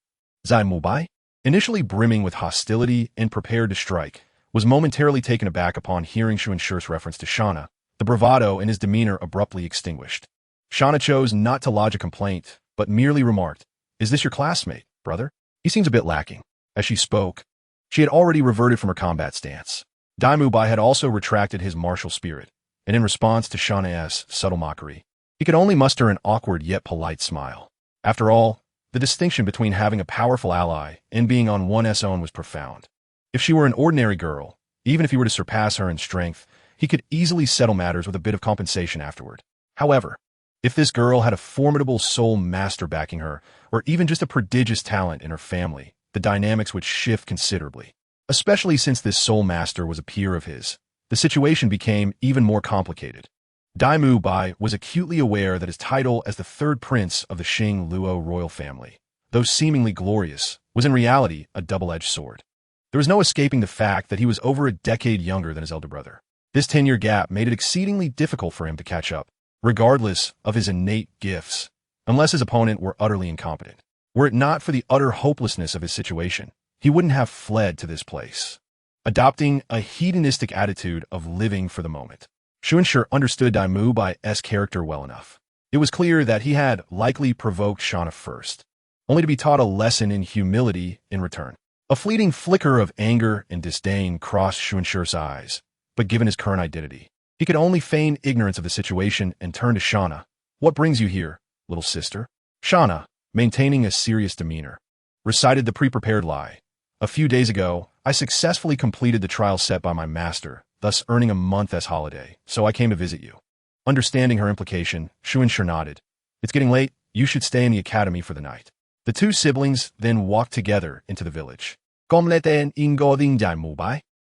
Dai Mubai, initially brimming with hostility and prepared to strike, was momentarily taken aback upon hearing Shu Ensure's reference to Shana. The bravado in his demeanor abruptly extinguished. Shana chose not to lodge a complaint, but merely remarked, "Is this your classmate, brother? He seems a bit lacking." As she spoke, she had already reverted from her combat stance. Dai Mubai had also retracted his martial spirit, and in response to Shana's subtle mockery, he could only muster an awkward yet polite smile. After all, the distinction between having a powerful ally and being on one's own was profound. If she were an ordinary girl, even if he were to surpass her in strength, he could easily settle matters with a bit of compensation afterward. However, if this girl had a formidable soul master backing her, or even just a prodigious talent in her family, the dynamics would shift considerably. Especially since this soul master was a peer of his, the situation became even more complicated. Dai Mubai was acutely aware that his title as the third prince of the Xing Luo royal family, though seemingly glorious, was in reality a double-edged sword. There was no escaping the fact that he was over a decade younger than his elder brother. This 10-year gap made it exceedingly difficult for him to catch up, regardless of his innate gifts, unless his opponent were utterly incompetent. Were it not for the utter hopelessness of his situation, he wouldn't have fled to this place, adopting a hedonistic attitude of living for the moment. Xuanshi understood Dai Mubai's character well enough. It was clear that he had likely provoked Shana first, only to be taught a lesson in humility in return. A fleeting flicker of anger and disdain crossed Xuanshi's eyes, but given his current identity, he could only feign ignorance of the situation and turn to Shana. "What brings you here, little sister?" Shana, maintaining a serious demeanor, recited the pre-prepared lie. "A few days ago, I successfully completed the trial set by my master, thus earning a month as holiday, so I came to visit you." Understanding her implication, Xuanshi nodded. "It's getting late. You should stay in the academy for the night." The two siblings then walked together into the village.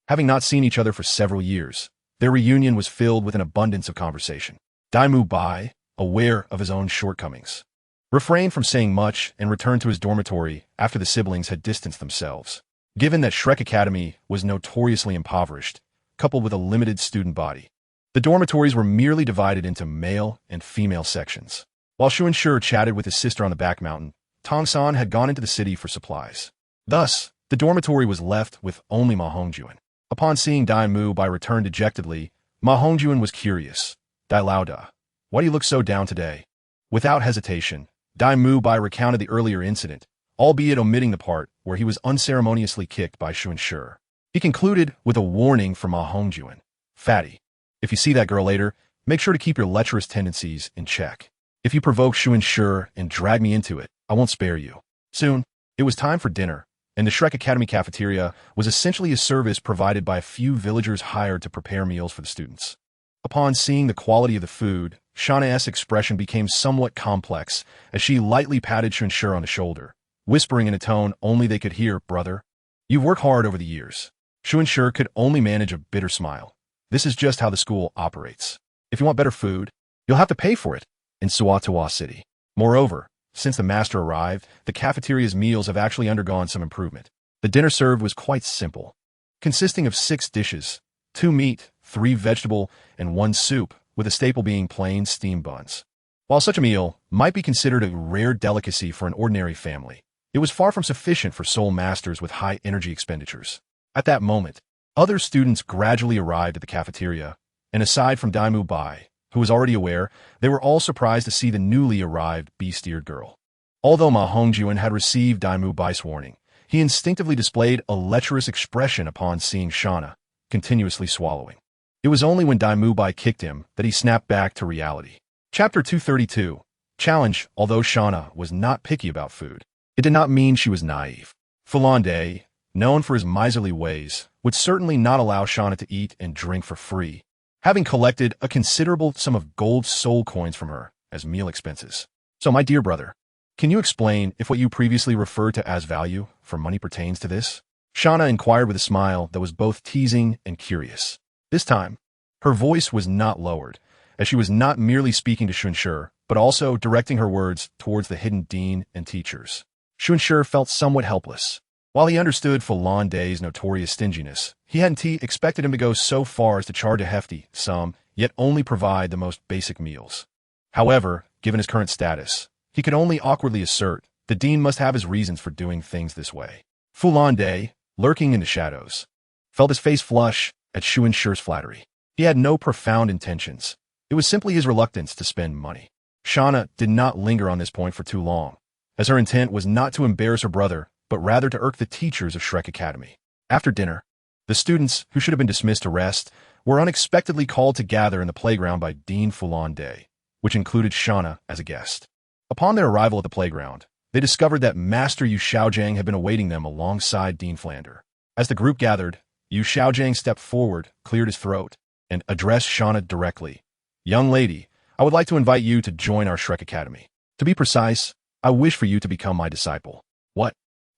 Having not seen each other for several years, their reunion was filled with an abundance of conversation. Dai Mubai, aware of his own shortcomings, refrained from saying much and returned to his dormitory after the siblings had distanced themselves. Given that Shrek Academy was notoriously impoverished, coupled with a limited student body, the dormitories were merely divided into male and female sections. While Xuanshi chatted with his sister on the back mountain, Tang San had gone into the city for supplies. Thus, the dormitory was left with only Ma Hongjuan. Upon seeing Dai Mubai return dejectedly, Ma Hongjuan was curious. "Dai Laoda, why do you look so down today?" Without hesitation, Dai Mubai recounted the earlier incident, albeit omitting the part where he was unceremoniously kicked by Xuanshi. He concluded with a warning for Ma Hongjuan. "Fatty, if you see that girl later, make sure to keep your lecherous tendencies in check. If you provoke Xuanshi and drag me into it, I won't spare you." Soon, it was time for dinner, and the Shrek Academy cafeteria was essentially a service provided by a few villagers hired to prepare meals for the students. Upon seeing the quality of the food, Shana's expression became somewhat complex as she lightly patted Xuanshi on the shoulder, whispering in a tone only they could hear, "Brother, you've worked hard over the years." Xuanshi could only manage a bitter smile. "This is just how the school operates. If you want better food, you'll have to pay for it in Suatawa City." Moreover, since the master arrived, the cafeteria's meals have actually undergone some improvement. The dinner served was quite simple, consisting of 6 dishes, 2 meat, 3 vegetable, and 1 soup, with a staple being plain steamed buns. While such a meal might be considered a rare delicacy for an ordinary family, it was far from sufficient for soul masters with high energy expenditures. At that moment, other students gradually arrived at the cafeteria, and aside from Dai Mubai, who was already aware, they were all surprised to see the newly arrived beast-eared girl. Although Ma Hongjuan had received Dai Mubai's warning, he instinctively displayed a lecherous expression upon seeing Shana, continuously swallowing. It was only when Dai Mubai kicked him that he snapped back to reality. Chapter 232. Challenge. Although Shana was not picky about food, it did not mean she was naive. Fulande, known for his miserly ways, would certainly not allow Shana to eat and drink for free, having collected a considerable sum of gold soul coins from her as meal expenses. "So, my dear brother, can you explain if what you previously referred to as value for money pertains to this?" Shana inquired with a smile that was both teasing and curious. This time, her voice was not lowered, as she was not merely speaking to Xuanshi, but also directing her words towards the hidden dean and teachers. Xuanshi felt somewhat helpless. While he understood Fulande's notorious stinginess, he hadn't expected him to go so far as to charge a hefty sum, yet only provide the most basic meals. However, given his current status, he could only awkwardly assert the dean must have his reasons for doing things this way. Fulande, lurking in the shadows, felt his face flush at Xuanshi's flattery. He had no profound intentions. It was simply his reluctance to spend money. Shauna did not linger on this point for too long, as her intent was not to embarrass her brother, but rather to irk the teachers of Shrek Academy. After dinner, the students, who should have been dismissed to rest, were unexpectedly called to gather in the playground by Dean Fulan Day, which included Shauna as a guest. Upon their arrival at the playground, they discovered that Master Yu Xiaojiang had been awaiting them alongside Dean Flander. As the group gathered, Yu Xiaojiang stepped forward, cleared his throat, and addressed Shauna directly. "Young lady, I would like to invite you to join our Shrek Academy. To be precise, I wish for you to become my disciple." "What?"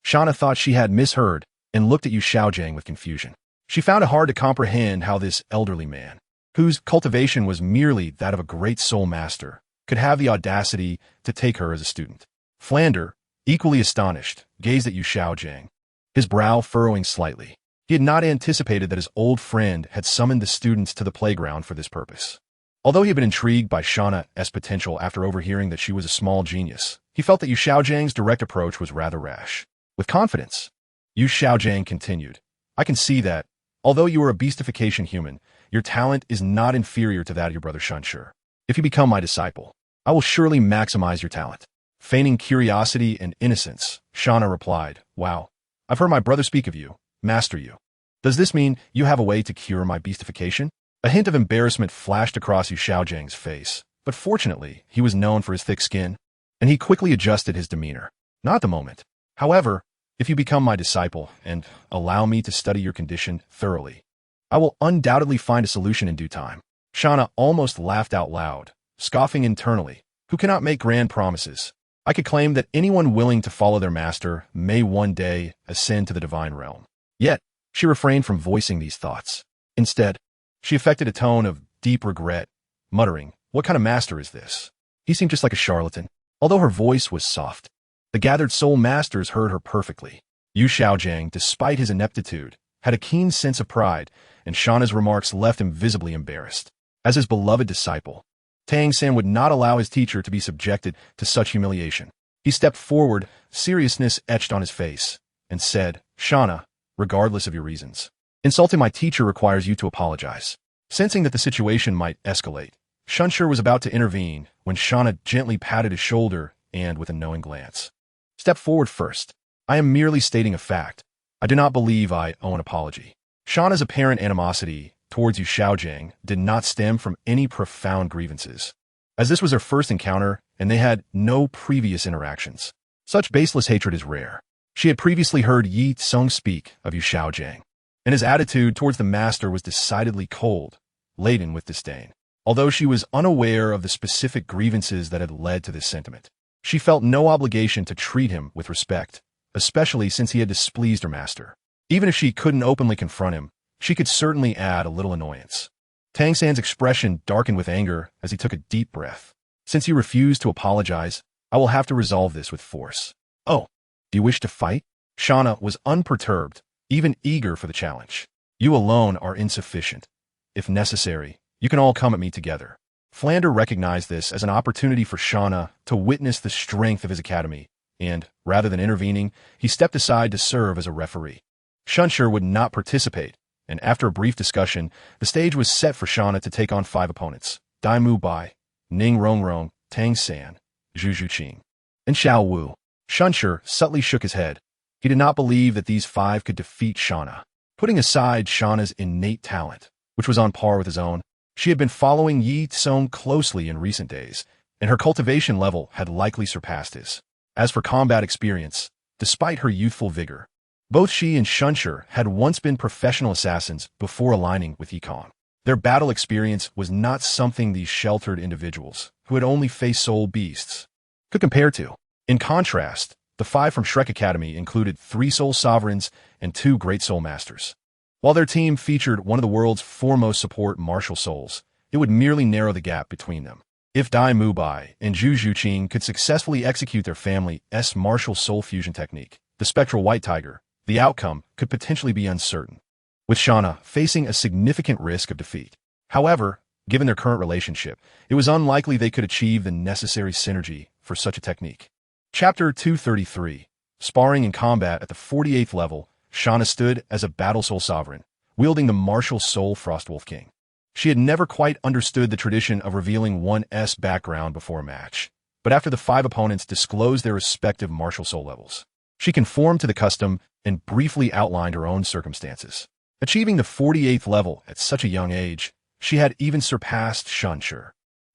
Shauna thought she had misheard and looked at Yu Xiaojiang with confusion. She found it hard to comprehend how this elderly man, whose cultivation was merely that of a great soul master, could have the audacity to take her as a student. Flander, equally astonished, gazed at Yu Xiaojiang, his brow furrowing slightly. He had not anticipated that his old friend had summoned the students to the playground for this purpose. Although he had been intrigued by Shauna's potential after overhearing that she was a small genius, he felt that Yu Xiaojiang's direct approach was rather rash. With confidence, Yu Xiaojiang continued, "I can see that, although you are a beastification human, your talent is not inferior to that of your brother Shunsher. If you become my disciple, I will surely maximize your talent." Feigning curiosity and innocence, Shauna replied, "Wow, I've heard my brother speak of you, Master Yu. Does this mean you have a way to cure my beastification?" A hint of embarrassment flashed across Yu Xiaojiang's face, but fortunately, he was known for his thick skin, and he quickly adjusted his demeanor. "Not at the moment. However, if you become my disciple and allow me to study your condition thoroughly, I will undoubtedly find a solution in due time." Shauna almost laughed out loud, scoffing internally. Who cannot make grand promises? I could claim that anyone willing to follow their master may one day ascend to the divine realm. Yet, she refrained from voicing these thoughts. Instead, she affected a tone of deep regret, muttering, "What kind of master is this? He seemed just like a charlatan." Although her voice was soft, the gathered soul masters heard her perfectly. Yu Xiaojiang, despite his ineptitude, had a keen sense of pride, and Shauna's remarks left him visibly embarrassed. As his beloved disciple, Tang Sect would not allow his teacher to be subjected to such humiliation. He stepped forward, seriousness etched on his face, and said, "Shauna, regardless of your reasons, insulting my teacher requires you to apologize." Sensing that the situation might escalate, Shunsher was about to intervene when Shauna gently patted his shoulder and, with a knowing glance, "Step forward first. I am merely stating a fact. I do not believe I owe an apology." Shauna's apparent animosity towards Yu Xiaojiang did not stem from any profound grievances, as this was their first encounter and they had no previous interactions. Such baseless hatred is rare. She had previously heard Ye Cong speak of Yu Xiaojiang, and his attitude towards the master was decidedly cold, laden with disdain. Although she was unaware of the specific grievances that had led to this sentiment, she felt no obligation to treat him with respect, especially since he had displeased her master. Even if she couldn't openly confront him, she could certainly add a little annoyance. Tang Sec's expression darkened with anger as he took a deep breath. "Since you refuse to apologize, I will have to resolve this with force." "Oh, do you wish to fight?" Shauna was unperturbed, even eager for the challenge. "You alone are insufficient. If necessary, you can all come at me together." Flander recognized this as an opportunity for Shauna to witness the strength of his academy, and, rather than intervening, he stepped aside to serve as a referee. Shunsher would not participate, and after a brief discussion, the stage was set for Shauna to take on 5 opponents: Dai Mu Bai, Ning Rongrong, Tang San, Zhu Zhuqing, and Xiao Wu. Shunsher subtly shook his head. He did not believe that these 5 could defeat Shauna. Putting aside Shauna's innate talent, which was on par with his own, she had been following Ye Cong closely in recent days, and her cultivation level had likely surpassed his. As for combat experience, despite her youthful vigor, both she and Shunsher had once been professional assassins before aligning with Ye Cong. Their battle experience was not something these sheltered individuals, who had only faced soul beasts, could compare to. In contrast, the 5 from Shrek Academy included 3 soul sovereigns and 2 great soul masters. While their team featured one of the world's foremost support martial souls, it would merely narrow the gap between them. If Dai Mu Bai and Zhu Zhuqing could successfully execute their family's martial soul fusion technique, the Spectral White Tiger, the outcome could potentially be uncertain, with Shauna facing a significant risk of defeat. However, given their current relationship, it was unlikely they could achieve the necessary synergy for such a technique. Chapter 233. Sparring in combat at the 48th level, Shauna stood as a battle soul sovereign, wielding the martial soul Frostwolf King. She had never quite understood the tradition of revealing one's background before a match, but after the 5 opponents disclosed their respective martial soul levels, she conformed to the custom and briefly outlined her own circumstances. Achieving the 48th level at such a young age, she had even surpassed Shanshi.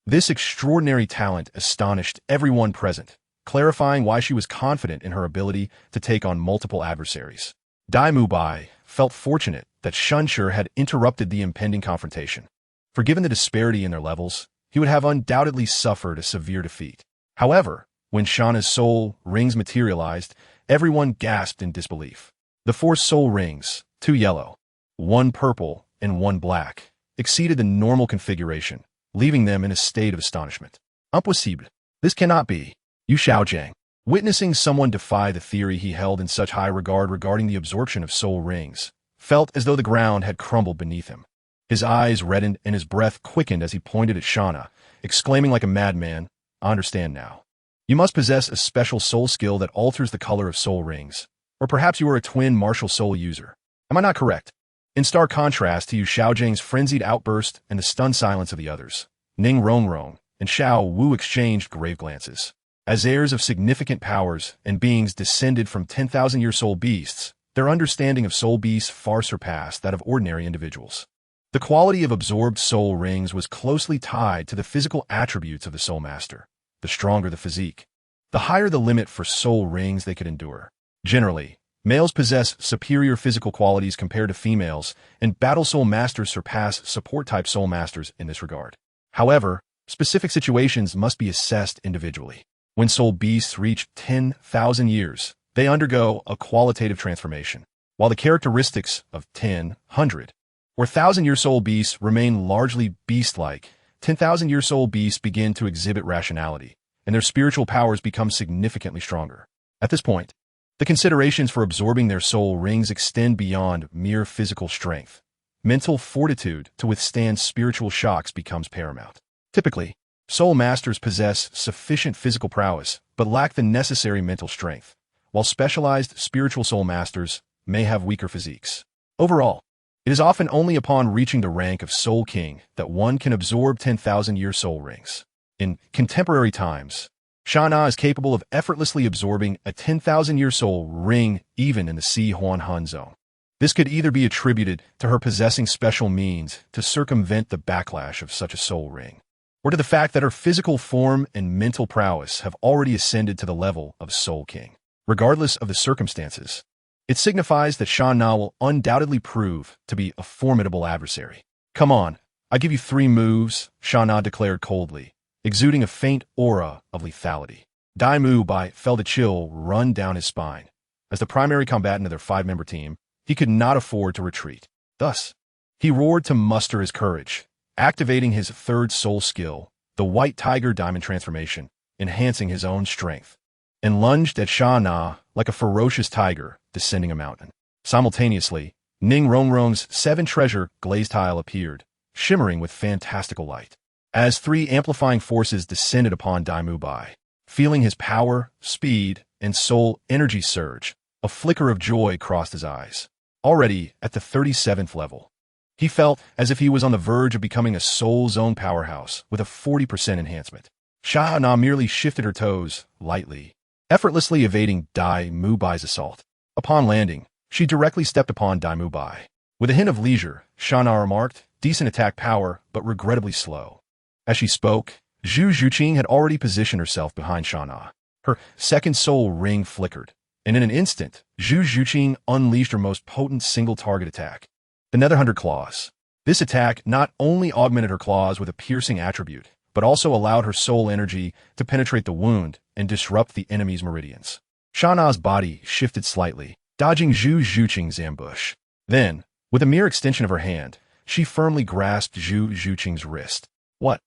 This extraordinary talent astonished everyone present, clarifying why she was confident in her ability to take on multiple adversaries. Dai Mubai felt fortunate that Shanshi had interrupted the impending confrontation, for given the disparity in their levels, he would have undoubtedly suffered a severe defeat. However, when Shana's soul rings materialized, everyone gasped in disbelief. The 4 soul rings, 2 yellow, 1 purple, and 1 black, exceeded the normal configuration, leaving them in a state of astonishment. Impossible. This cannot be. Yu Xiaojiang, witnessing someone defy the theory he held in such high regard regarding the absorption of soul rings, felt as though the ground had crumbled beneath him. His eyes reddened and his breath quickened as he pointed at Shana, exclaiming like a madman, "I understand now. You must possess a special soul skill that alters the color of soul rings, or perhaps you are a twin martial soul user. Am I not correct?" In stark contrast to Yu Xiaojiang's frenzied outburst and the stunned silence of the others, Ning Rongrong and Xiao Wu exchanged grave glances. As heirs of significant powers and beings descended from 10,000-year soul beasts, their understanding of soul beasts far surpassed that of ordinary individuals. The quality of absorbed soul rings was closely tied to the physical attributes of the soul master. The stronger the physique, the higher the limit for soul rings they could endure. Generally, males possess superior physical qualities compared to females, and battle soul masters surpass support-type soul masters in this regard. However, specific situations must be assessed individually. When soul beasts reach 10,000 years, they undergo a qualitative transformation, while the characteristics of 10, 100, or 1,000-year soul beasts remain largely beast-like. 10,000-year soul beasts begin to exhibit rationality, and their spiritual powers become significantly stronger. At this point, the considerations for absorbing their soul rings extend beyond mere physical strength. Mental fortitude to withstand spiritual shocks becomes paramount. Typically, soul masters possess sufficient physical prowess, but lack the necessary mental strength, while specialized spiritual soul masters may have weaker physiques. Overall, it is often only upon reaching the rank of Soul King that one can absorb 10,000-year soul rings. In contemporary times, Shana is capable of effortlessly absorbing a 10,000-year soul ring even in the Si Huan Han zone. This could either be attributed to her possessing special means to circumvent the backlash of such a soul ring, or to the fact that her physical form and mental prowess have already ascended to the level of Soul King. Regardless of the circumstances, it signifies that Shana will undoubtedly prove to be a formidable adversary. "Come on, I give you 3 moves," Shana declared coldly, exuding a faint aura of lethality. Dai Mubai felt a chill run down his spine. As the primary combatant of their 5-member team, he could not afford to retreat. Thus, he roared to muster his courage, activating his 3rd soul skill, the White Tiger Diamond Transformation, enhancing his own strength, and lunged at Shana like a ferocious tiger descending a mountain. Simultaneously, Ning Rongrong's 7 treasure glaze tile appeared, shimmering with fantastical light. As 3 amplifying forces descended upon Dai Mubai, feeling his power, speed, and soul energy surge, a flicker of joy crossed his eyes. Already at the 37th level, he felt as if he was on the verge of becoming a soul zone powerhouse with a 40% enhancement. Shana merely shifted her toes lightly, effortlessly evading Dai Mubai's assault. Upon landing, she directly stepped upon Dai Mubai. With a hint of leisure, Shana remarked, "Decent attack power, but regrettably slow." As she spoke, Zhu Zhuqing had already positioned herself behind Shana. Her 2nd soul ring flickered, and in an instant, Zhu Zhuqing unleashed her most potent single-target attack, the Netherhunter Claws. This attack not only augmented her claws with a piercing attribute, but also allowed her soul energy to penetrate the wound and disrupt the enemy's meridians. Shana's body shifted slightly, dodging Zhu Zhuqing's ambush. Then, with a mere extension of her hand, she firmly grasped Zhu Zhuqing's wrist. "What?"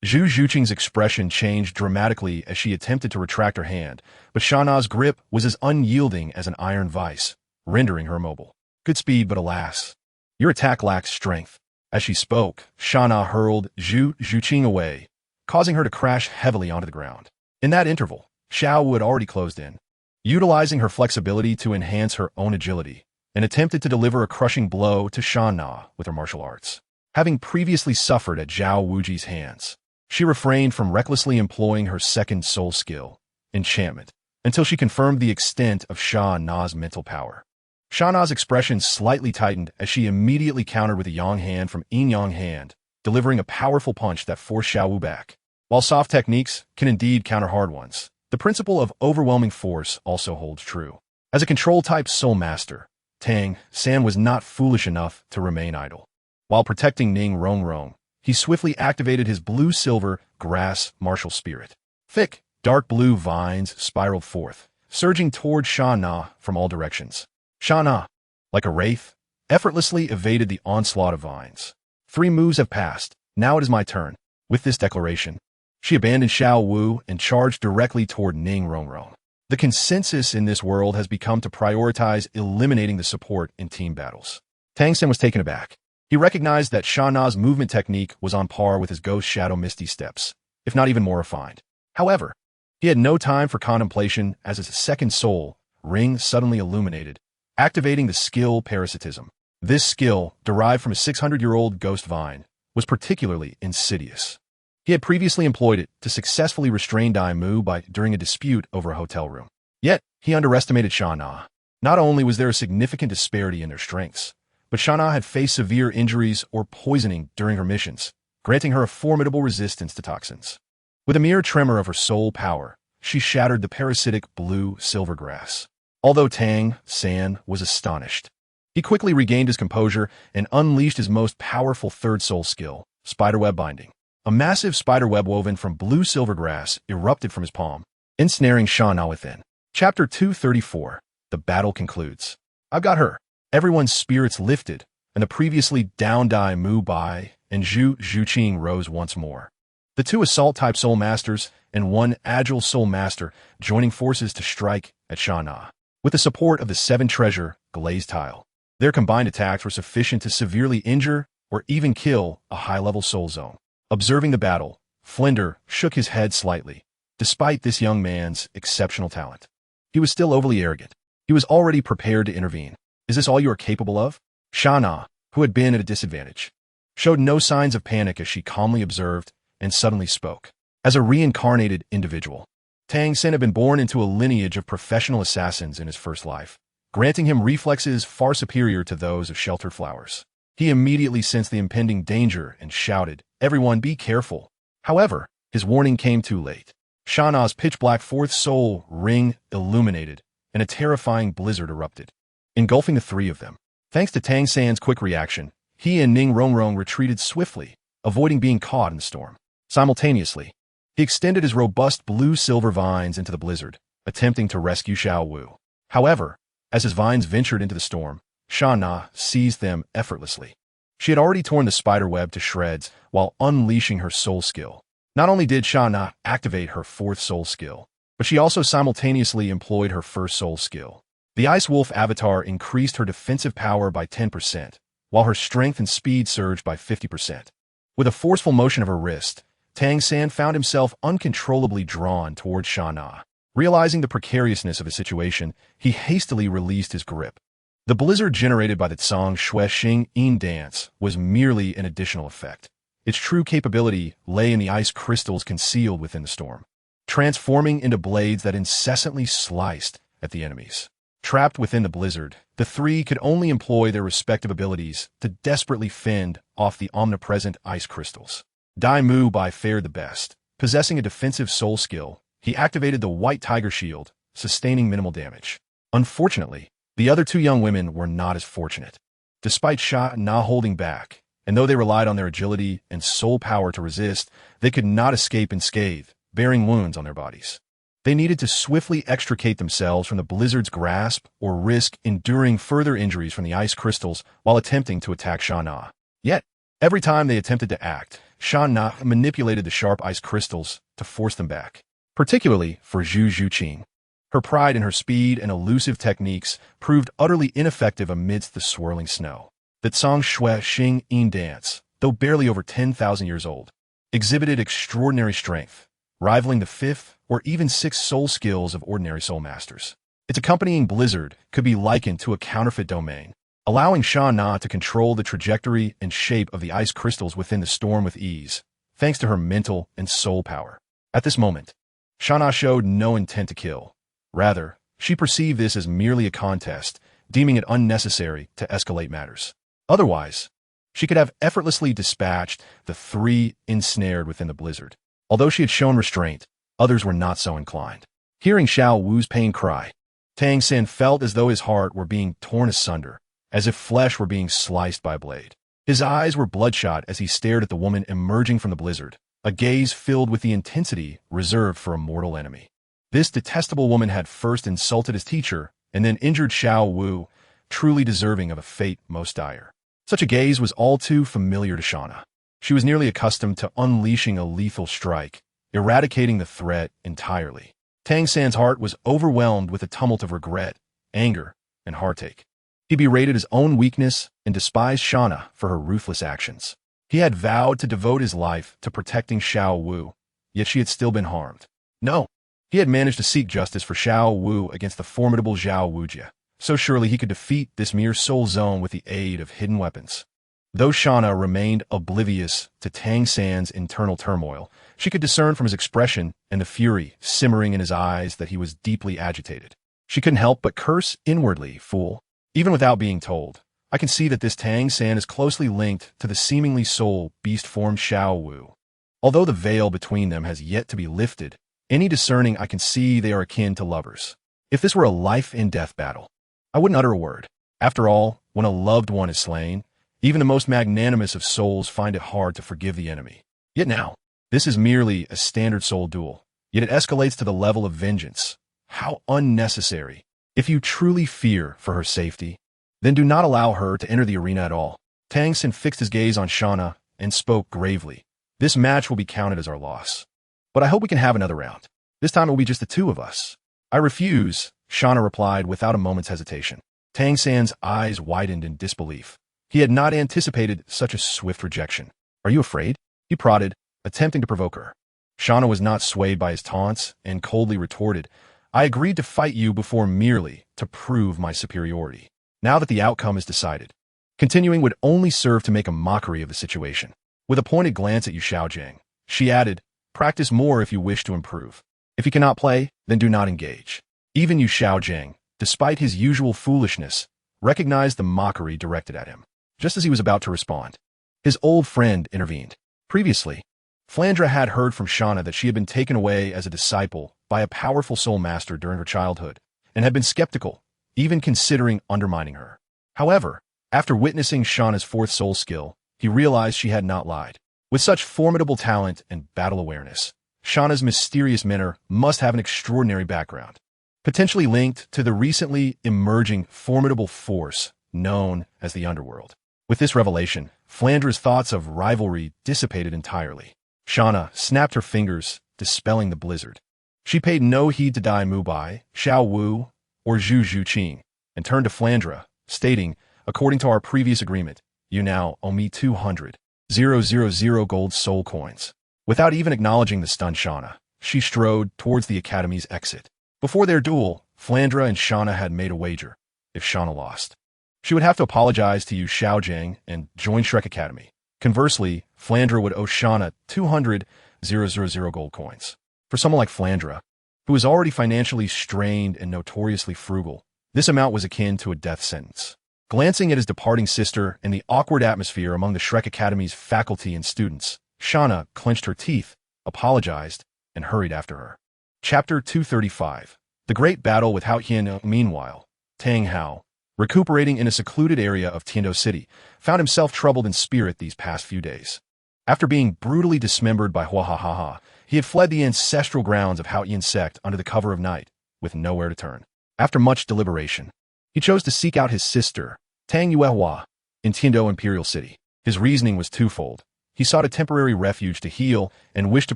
Zhu Zhuqing's expression changed dramatically as she attempted to retract her hand, but Shana's grip was as unyielding as an iron vice, rendering her immobile. "Good speed, but alas, your attack lacks strength." As she spoke, Shana hurled Zhu Zhuqing away, causing her to crash heavily onto the ground. In that interval, Xiao Wu had already closed in, utilizing her flexibility to enhance her own agility, and attempted to deliver a crushing blow to Shana with her martial arts. Having previously suffered at Zhao Wuji's hands, she refrained from recklessly employing her second soul skill, enchantment, until she confirmed the extent of Sha Na's mental power. Sha Na's expression slightly tightened as she immediately countered with a yang hand from yin yang hand, delivering a powerful punch that forced Xiao Wu back. While soft techniques can indeed counter hard ones, the principle of overwhelming force also holds true. As a control-type soul master, Tang San was not foolish enough to remain idle. While protecting Ning Rongrong, he swiftly activated his blue-silver grass martial spirit. Thick, dark blue vines spiraled forth, surging toward Sha Na from all directions. Sha Na, like a wraith, effortlessly evaded the onslaught of vines. 3 moves have passed. Now it is my turn. With this declaration, she abandoned Xiao Wu and charged directly toward Ning Rongrong. The consensus in this world has become to prioritize eliminating the support in team battles. Tang Sen was taken aback. He recognized that Sha Na's movement technique was on par with his Ghost Shadow Misty steps, if not even more refined. However, he had no time for contemplation as his second soul ring suddenly illuminated, activating the skill Parasitism. This skill, derived from a 600-year-old ghost vine, was particularly insidious. He had previously employed it to successfully restrain Dai Mu during a dispute over a hotel room. Yet, he underestimated Sha Na. Not only was there a significant disparity in their strengths, but Sha Na had faced severe injuries or poisoning during her missions, granting her a formidable resistance to toxins. With a mere tremor of her soul power, she shattered the parasitic blue-silver grass. Although Tang San was astonished, he quickly regained his composure and unleashed his most powerful third soul skill, spiderweb binding. A massive spiderweb woven from blue-silver grass erupted from his palm, ensnaring Sha Na within. Chapter 234. The battle concludes. I've got her. Everyone's spirits lifted, and the previously down Dai Mu Bai and Zhu Zhuqing rose once more. The 2 assault-type soul masters and 1 agile soul master joining forces to strike at Sha Na. With the support of the 7-treasure glazed tile, their combined attacks were sufficient to severely injure or even kill a high-level soul zone. Observing the battle, Flinder shook his head slightly. Despite this young man's exceptional talent, he was still overly arrogant. He was already prepared to intervene. Is this all you are capable of? Sha Na, who had been at a disadvantage, showed no signs of panic as she calmly observed and suddenly spoke. As a reincarnated individual, Tang Sen had been born into a lineage of professional assassins in his first life, granting him reflexes far superior to those of sheltered flowers. He immediately sensed the impending danger and shouted, "Everyone be careful." However, his warning came too late. Sha Na's pitch-black 4th soul ring illuminated, and a terrifying blizzard erupted, engulfing the 3 of them. Thanks to Tang San's quick reaction, he and Ning Rongrong retreated swiftly, avoiding being caught in the storm. Simultaneously, he extended his robust blue-silver vines into the blizzard, attempting to rescue Xiao Wu. However, as his vines ventured into the storm, Sha Na seized them effortlessly. She had already torn the spider web to shreds while unleashing her soul skill. Not only did Sha Na activate her 4th soul skill, but she also simultaneously employed her 1st soul skill. The Ice Wolf avatar increased her defensive power by 10%, while her strength and speed surged by 50%. With a forceful motion of her wrist, Tang San found himself uncontrollably drawn towards Sha Na. Realizing the precariousness of his situation, he hastily released his grip. The blizzard generated by the Tsang Shui Xing Yin dance was merely an additional effect. Its true capability lay in the ice crystals concealed within the storm, transforming into blades that incessantly sliced at the enemies. Trapped within the blizzard, the 3 could only employ their respective abilities to desperately fend off the omnipresent ice crystals. Dai Mu Bai fared the best. Possessing a defensive soul skill, he activated the White Tiger Shield, sustaining minimal damage. Unfortunately, the other 2 young women were not as fortunate. Despite Sha Na holding back, and though they relied on their agility and soul power to resist, they could not escape unscathed, bearing wounds on their bodies. They needed to swiftly extricate themselves from the blizzard's grasp or risk enduring further injuries from the ice crystals while attempting to attack Sha Na. Yet, every time they attempted to act, Sha Na manipulated the sharp ice crystals to force them back. Particularly for Zhu Zhuqing. Her pride in her speed and elusive techniques proved utterly ineffective amidst the swirling snow. The Tsang Shui Xing Yin dance, though barely over 10,000 years old, exhibited extraordinary strength, rivaling the 5th or even 6th soul skills of ordinary soul masters. Its accompanying blizzard could be likened to a counterfeit domain, allowing Sha Na to control the trajectory and shape of the ice crystals within the storm with ease, thanks to her mental and soul power. At this moment, Sha Na showed no intent to kill. Rather, she perceived this as merely a contest, deeming it unnecessary to escalate matters. Otherwise, she could have effortlessly dispatched the three ensnared within the blizzard. Although she had shown restraint, others were not so inclined. Hearing Xiao Wu's pain cry, Tang Sect felt as though his heart were being torn asunder, as if flesh were being sliced by a blade. His eyes were bloodshot as he stared at the woman emerging from the blizzard, a gaze filled with the intensity reserved for a mortal enemy. This detestable woman had first insulted his teacher and then injured Xiao Wu, truly deserving of a fate most dire. Such a gaze was all too familiar to Sha Na. She was nearly accustomed to unleashing a lethal strike, eradicating the threat entirely. Tang Sect's heart was overwhelmed with a tumult of regret, anger, and heartache. He berated his own weakness and despised Sha Na for her ruthless actions. He had vowed to devote his life to protecting Xiao Wu, yet she had still been harmed. No, he had managed to seek justice for Xiao Wu against the formidable Zhao Wujie. So surely he could defeat this mere soul zone with the aid of hidden weapons. Though Sha Na remained oblivious to Tang Sect's internal turmoil, she could discern from his expression and the fury simmering in his eyes that he was deeply agitated. She couldn't help but curse inwardly, "Fool." Even without being told, I can see that this Tang Sect is closely linked to the seemingly soul beast-formed Xiao Wu. Although the veil between them has yet to be lifted, any discerning I can see they are akin to lovers. If this were a life-and-death battle, I wouldn't utter a word. After all, when a loved one is slain, even the most magnanimous of souls find it hard to forgive the enemy. Yet now, this is merely a standard soul duel, yet it escalates to the level of vengeance. How unnecessary. If you truly fear for her safety, then do not allow her to enter the arena at all. Tang Sect fixed his gaze on Sha Na and spoke gravely. This match will be counted as our loss. But I hope we can have another round. This time it will be just the two of us. I refuse, Sha Na replied without a moment's hesitation. Tang Sect's eyes widened in disbelief. He had not anticipated such a swift rejection. Are you afraid? He prodded, attempting to provoke her. Sha Na was not swayed by his taunts and coldly retorted, I agreed to fight you before merely to prove my superiority. Now that the outcome is decided, continuing would only serve to make a mockery of the situation. With a pointed glance at Yu Xiaojiang, she added, practice more if you wish to improve. If you cannot play, then do not engage. Even Yu Xiaojiang, despite his usual foolishness, recognized the mockery directed at him. Just as he was about to respond, his old friend intervened. Previously, Flandra had heard from Sha Na that she had been taken away as a disciple by a powerful soul master during her childhood, and had been skeptical, even considering undermining her. However, after witnessing Sha Na's fourth soul skill, he realized she had not lied. With such formidable talent and battle awareness, Sha Na's mysterious mentor must have an extraordinary background, potentially linked to the recently emerging formidable force known as the Underworld. With this revelation, Flandra's thoughts of rivalry dissipated entirely. Sha Na snapped her fingers, dispelling the blizzard. She paid no heed to Dai Mubai, Xiao Wu, or Zhu Zhuqing, and turned to Flandra, stating, according to our previous agreement, you now owe me 200,000 gold soul coins. Without even acknowledging the stunned Sha Na, she strode towards the academy's exit. Before their duel, Flandra and Sha Na had made a wager. If Sha Na lost, she would have to apologize to Yu Xiaojiang and join Shrek Academy. Conversely, Flandra would owe Sha Na 200,000 gold coins. For someone like Flandra, who was already financially strained and notoriously frugal, this amount was akin to a death sentence. Glancing at his departing sister and the awkward atmosphere among the Shrek Academy's faculty and students, Sha Na clenched her teeth, apologized, and hurried after her. Chapter 235. The Great Battle with Haotian Hammer. Meanwhile, Tang Hao, recuperating in a secluded area of Tiando City, found himself troubled in spirit these past few days. After being brutally dismembered by Huahahaha, he had fled the ancestral grounds of Haotian Sect under the cover of night, with nowhere to turn. After much deliberation, he chose to seek out his sister, Tang Yuehua, in Tiando Imperial City. His reasoning was twofold. He sought a temporary refuge to heal and wished to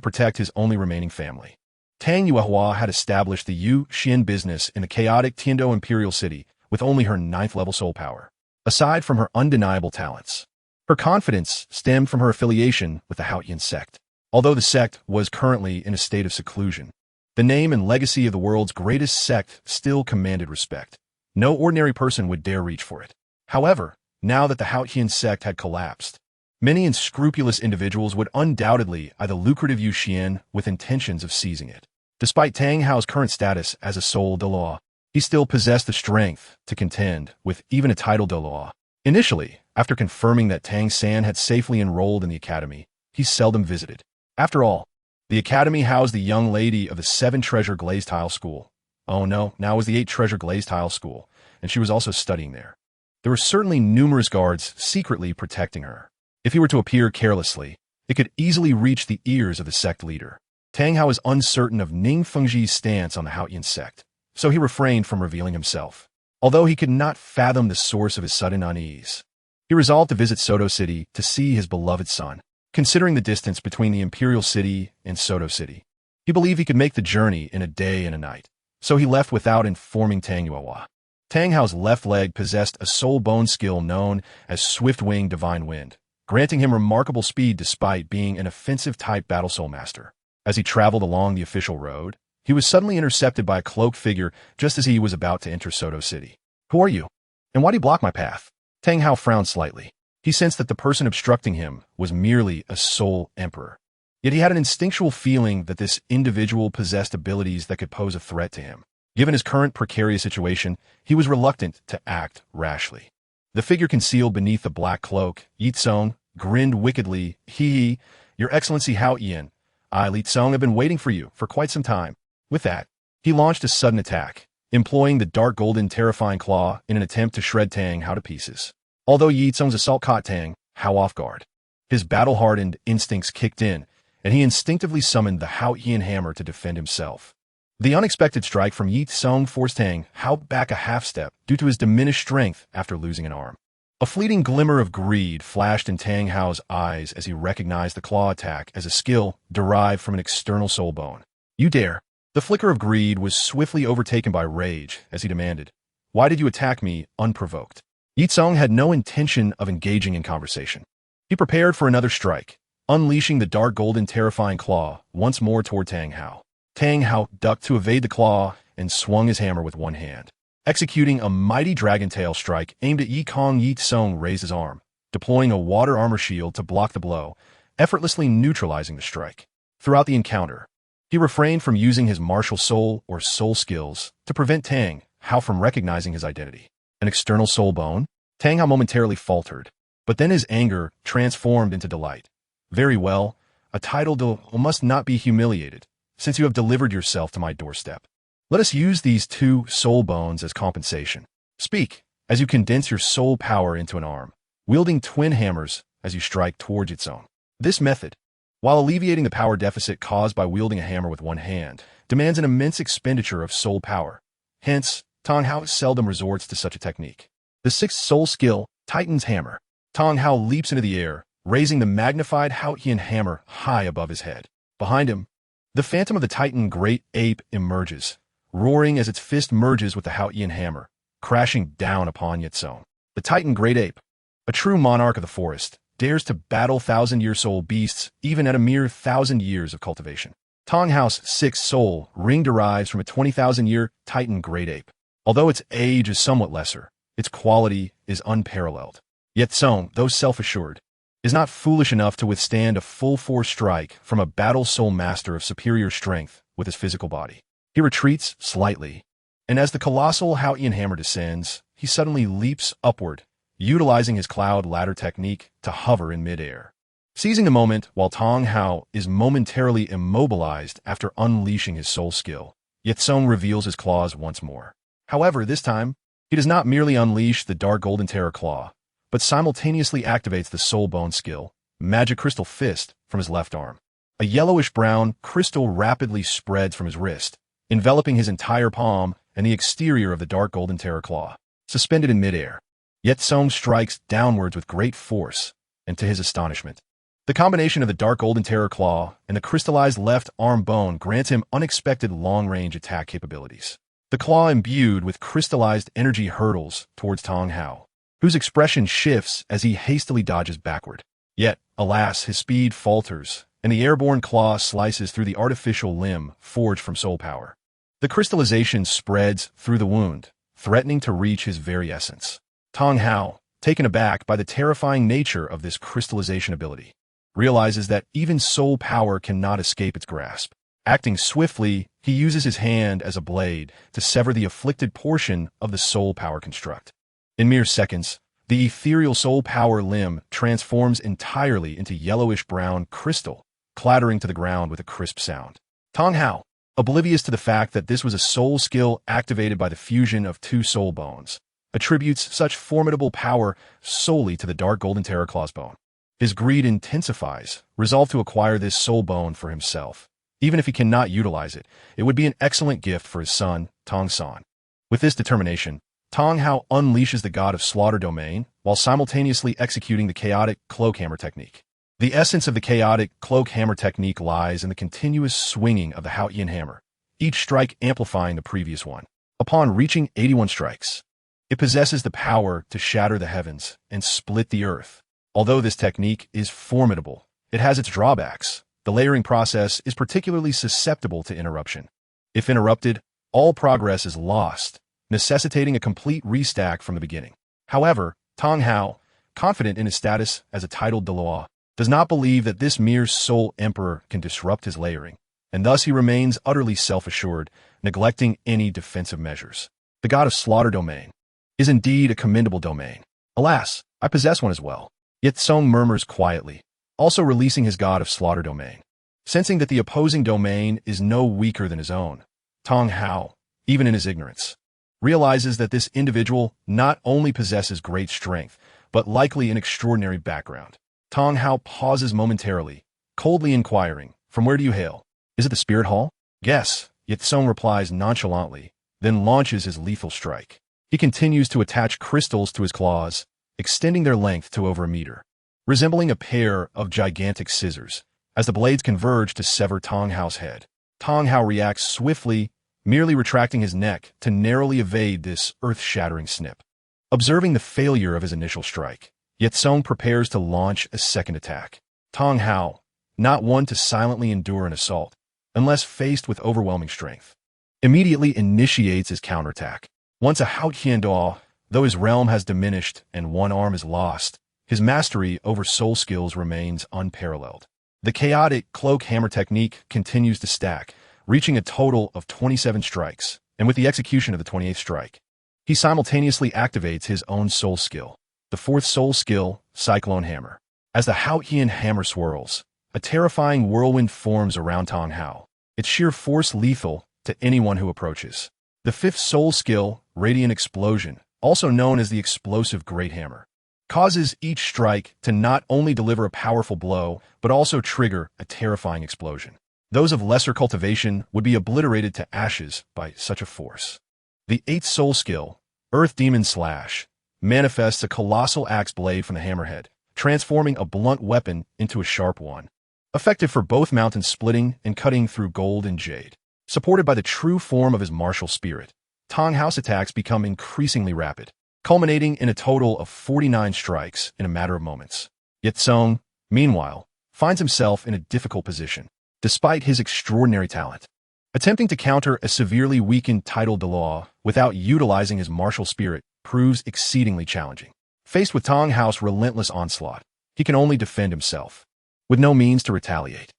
protect his only remaining family. Tang Yuehua had established the Yu Xian business in the chaotic Tiando Imperial City with only her 9th-level soul power. Aside from her undeniable talents, her confidence stemmed from her affiliation with the Haotian Sect. Although the sect was currently in a state of seclusion, the name and legacy of the world's greatest sect still commanded respect. No ordinary person would dare reach for it. However, now that the Haotian Sect had collapsed, many unscrupulous individuals would undoubtedly eye the lucrative Yuxian with intentions of seizing it. Despite Tang Hao's current status as a Soul-Duo, he still possessed the strength to contend with even a title Douluo. Initially, after confirming that Tang San had safely enrolled in the academy, he seldom visited. After all, the academy housed the young lady of the 7-treasure glazed tile school. Oh no, now it was the 8-treasure glazed tile school, and she was also studying there. There were certainly numerous guards secretly protecting her. If he were to appear carelessly, it could easily reach the ears of the sect leader. Tang Hao was uncertain of Ning Fengji's stance on the Haotian sect, so he refrained from revealing himself. Although he could not fathom the source of his sudden unease, he resolved to visit Soto City to see his beloved son. Considering the distance between the Imperial City and Soto City, he believed he could make the journey in a day and a night, so he left without informing Tang Yuehua. Tang Hao's left leg possessed a soul bone skill known as Swift Wing Divine Wind, granting him remarkable speed despite being an offensive-type battle soul master. As he traveled along the official road, he was suddenly intercepted by a cloaked figure just as he was about to enter Soto City. "Who are you? And why do you block my path?" Tang Hao frowned slightly. He sensed that the person obstructing him was merely a soul emperor. Yet he had an instinctual feeling that this individual possessed abilities that could pose a threat to him. Given his current precarious situation, he was reluctant to act rashly. The figure concealed beneath the black cloak, Ye Cong, grinned wickedly. "Hee, Your Excellency Haotian, I, Ye Cong, have been waiting for you for quite some time." With that, he launched a sudden attack, employing the dark golden terrifying claw in an attempt to shred Tang Hao to pieces. Although Ye Cong's assault caught Tang Hao off guard, his battle-hardened instincts kicked in, and he instinctively summoned the Haotian Hammer to defend himself. The unexpected strike from Ye Cong forced Tang Hao back a half-step due to his diminished strength after losing an arm. A fleeting glimmer of greed flashed in Tang Hao's eyes as he recognized the claw attack as a skill derived from an external soul bone. "You dare!" The flicker of greed was swiftly overtaken by rage as he demanded, "Why did you attack me unprovoked?" Ye Cong had no intention of engaging in conversation. He prepared for another strike, unleashing the dark golden terrifying claw once more toward Tang Hao. Tang Hao ducked to evade the claw and swung his hammer with one hand. Executing a mighty dragon tail strike aimed at Ye Cong, Ye Cong raised his arm, deploying a water armor shield to block the blow, effortlessly neutralizing the strike. Throughout the encounter, he refrained from using his martial soul or soul skills to prevent Tang Hao from recognizing his identity. An external soul bone? Tang Hao momentarily faltered, but then his anger transformed into delight. "Very well, a title Douluo must not be humiliated, since you have delivered yourself to my doorstep. Let us use these 2 soul bones as compensation. Speak, as you condense your soul power into an arm, wielding twin hammers as you strike towards its own. This method, while alleviating the power deficit caused by wielding a hammer with one hand, demands an immense expenditure of soul power. Hence, Tang Hao seldom resorts to such a technique. The 6th soul skill, Titan's Hammer. Tang Hao leaps into the air, raising the magnified Haotian Hammer high above his head. Behind him, the phantom of the Titan Great Ape emerges, roaring as its fist merges with the Haotian Hammer, crashing down upon Ye Cong. The Titan Great Ape, a true monarch of the forest, dares to battle 1,000-year soul beasts even at a mere 1,000 years of cultivation. Tang Hao's 6th soul ring derives from a 20,000-year Titan Great Ape. Although its age is somewhat lesser, its quality is unparalleled. Ye Cong, though self-assured, is not foolish enough to withstand a full-force strike from a battle soul master of superior strength with his physical body. He retreats slightly, and as the colossal Haotian Hammer descends, he suddenly leaps upward, utilizing his cloud ladder technique to hover in midair. Seizing the moment while Tang Hao is momentarily immobilized after unleashing his soul skill, Ye Cong reveals his claws once more. However, this time, he does not merely unleash the dark golden terror claw, but simultaneously activates the soul bone skill, Magic Crystal Fist, from his left arm. A yellowish-brown crystal rapidly spreads from his wrist, enveloping his entire palm and the exterior of the dark golden terror claw. Suspended in midair, Ye Cong strikes downwards with great force, and to his astonishment, the combination of the dark golden terror claw and the crystallized left arm bone grants him unexpected long-range attack capabilities. The claw imbued with crystallized energy hurtles towards Tang Hao, whose expression shifts as he hastily dodges backward. Yet, alas, his speed falters, and the airborne claw slices through the artificial limb forged from soul power. The crystallization spreads through the wound, threatening to reach his very essence. Tang Hao, taken aback by the terrifying nature of this crystallization ability, realizes that even soul power cannot escape its grasp. Acting swiftly, he uses his hand as a blade to sever the afflicted portion of the soul power construct. In mere seconds, the ethereal soul power limb transforms entirely into yellowish-brown crystal, clattering to the ground with a crisp sound. Tang Hao, oblivious to the fact that this was a soul skill activated by the fusion of two soul bones, attributes such formidable power solely to the dark golden terraclaw's bone. His greed intensifies, resolved to acquire this soul bone for himself. Even if he cannot utilize it, it would be an excellent gift for his son, Tang San. With this determination, Tang Hao unleashes the god of slaughter domain while simultaneously executing the chaotic cloak hammer technique. The essence of the chaotic cloak hammer technique lies in the continuous swinging of the Haotian hammer, each strike amplifying the previous one. Upon reaching 81 strikes, it possesses the power to shatter the heavens and split the earth. Although this technique is formidable, it has its drawbacks. The layering process is particularly susceptible to interruption. If interrupted, all progress is lost, necessitating a complete restack from the beginning. However, Tang Hao, confident in his status as a titled Douluo, does not believe that this mere soul emperor can disrupt his layering, and thus he remains utterly self-assured, neglecting any defensive measures. The god of slaughter domain is indeed a commendable domain. Alas, I possess one as well. Ye Cong murmurs quietly, also releasing his god of slaughter domain. Sensing that the opposing domain is no weaker than his own, Tang Hao, even in his ignorance, realizes that this individual not only possesses great strength, but likely an extraordinary background. Tang Hao pauses momentarily, coldly inquiring, "From where do you hail? Is it the Spirit Hall?" "Yes," Ye Cong replies nonchalantly, then launches his lethal strike. He continues to attach crystals to his claws, extending their length to over a meter, resembling a pair of gigantic scissors. As the blades converge to sever Tang Hao's head, Tang Hao reacts swiftly, merely retracting his neck to narrowly evade this earth-shattering snip. Observing the failure of his initial strike, Ye Cong prepares to launch a second attack. Tang Hao, not one to silently endure an assault, unless faced with overwhelming strength, immediately initiates his counterattack. Once a Haotian Douluo, though his realm has diminished and one arm is lost, his mastery over soul skills remains unparalleled. The chaotic cloak hammer technique continues to stack, reaching a total of 27 strikes, and with the execution of the 28th strike, he simultaneously activates his own soul skill, the fourth soul skill, Cyclone Hammer. As the Haotian Hammer swirls, a terrifying whirlwind forms around Tang Hao, its sheer force lethal to anyone who approaches. The fifth soul skill, Radiant Explosion, also known as the Explosive Great Hammer, causes each strike to not only deliver a powerful blow, but also trigger a terrifying explosion. Those of lesser cultivation would be obliterated to ashes by such a force. The eighth soul skill, Earth Demon Slash, manifests a colossal axe blade from the hammerhead, transforming a blunt weapon into a sharp one, effective for both mountain splitting and cutting through gold and jade. Supported by the true form of his martial spirit, Tang Hao's attacks become increasingly rapid, culminating in a total of 49 strikes in a matter of moments. Ye Cong, meanwhile, finds himself in a difficult position, despite his extraordinary talent. Attempting to counter a severely weakened titled Douluo without utilizing his martial spirit proves exceedingly challenging. Faced with Tang Hao's relentless onslaught, he can only defend himself, with no means to retaliate.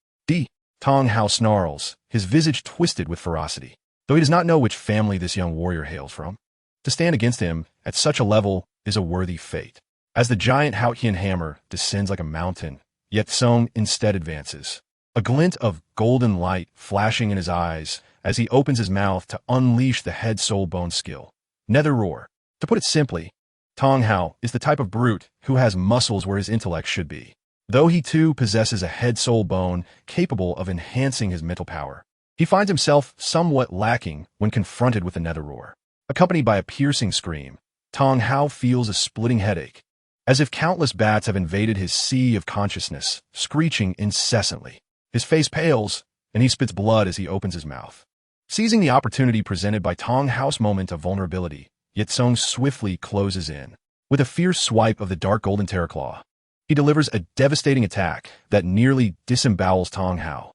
Tang Hao snarls, his visage twisted with ferocity, though he does not know which family this young warrior hails from. To stand against him at such a level is a worthy fate. As the giant Haotian hammer descends like a mountain, Ye Cong instead advances, a glint of golden light flashing in his eyes as he opens his mouth to unleash the head soul bone skill, Nether Roar. To put it simply, Tang Hao is the type of brute who has muscles where his intellect should be, though he too possesses a head soul bone capable of enhancing his mental power. He finds himself somewhat lacking when confronted with the Nether Roar. Accompanied by a piercing scream, Tang Hao feels a splitting headache, as if countless bats have invaded his sea of consciousness, screeching incessantly. His face pales, and he spits blood as he opens his mouth. Seizing the opportunity presented by Tang Hao's moment of vulnerability, Ye Cong swiftly closes in. With a fierce swipe of the dark golden terraclaw, he delivers a devastating attack that nearly disembowels Tang Hao.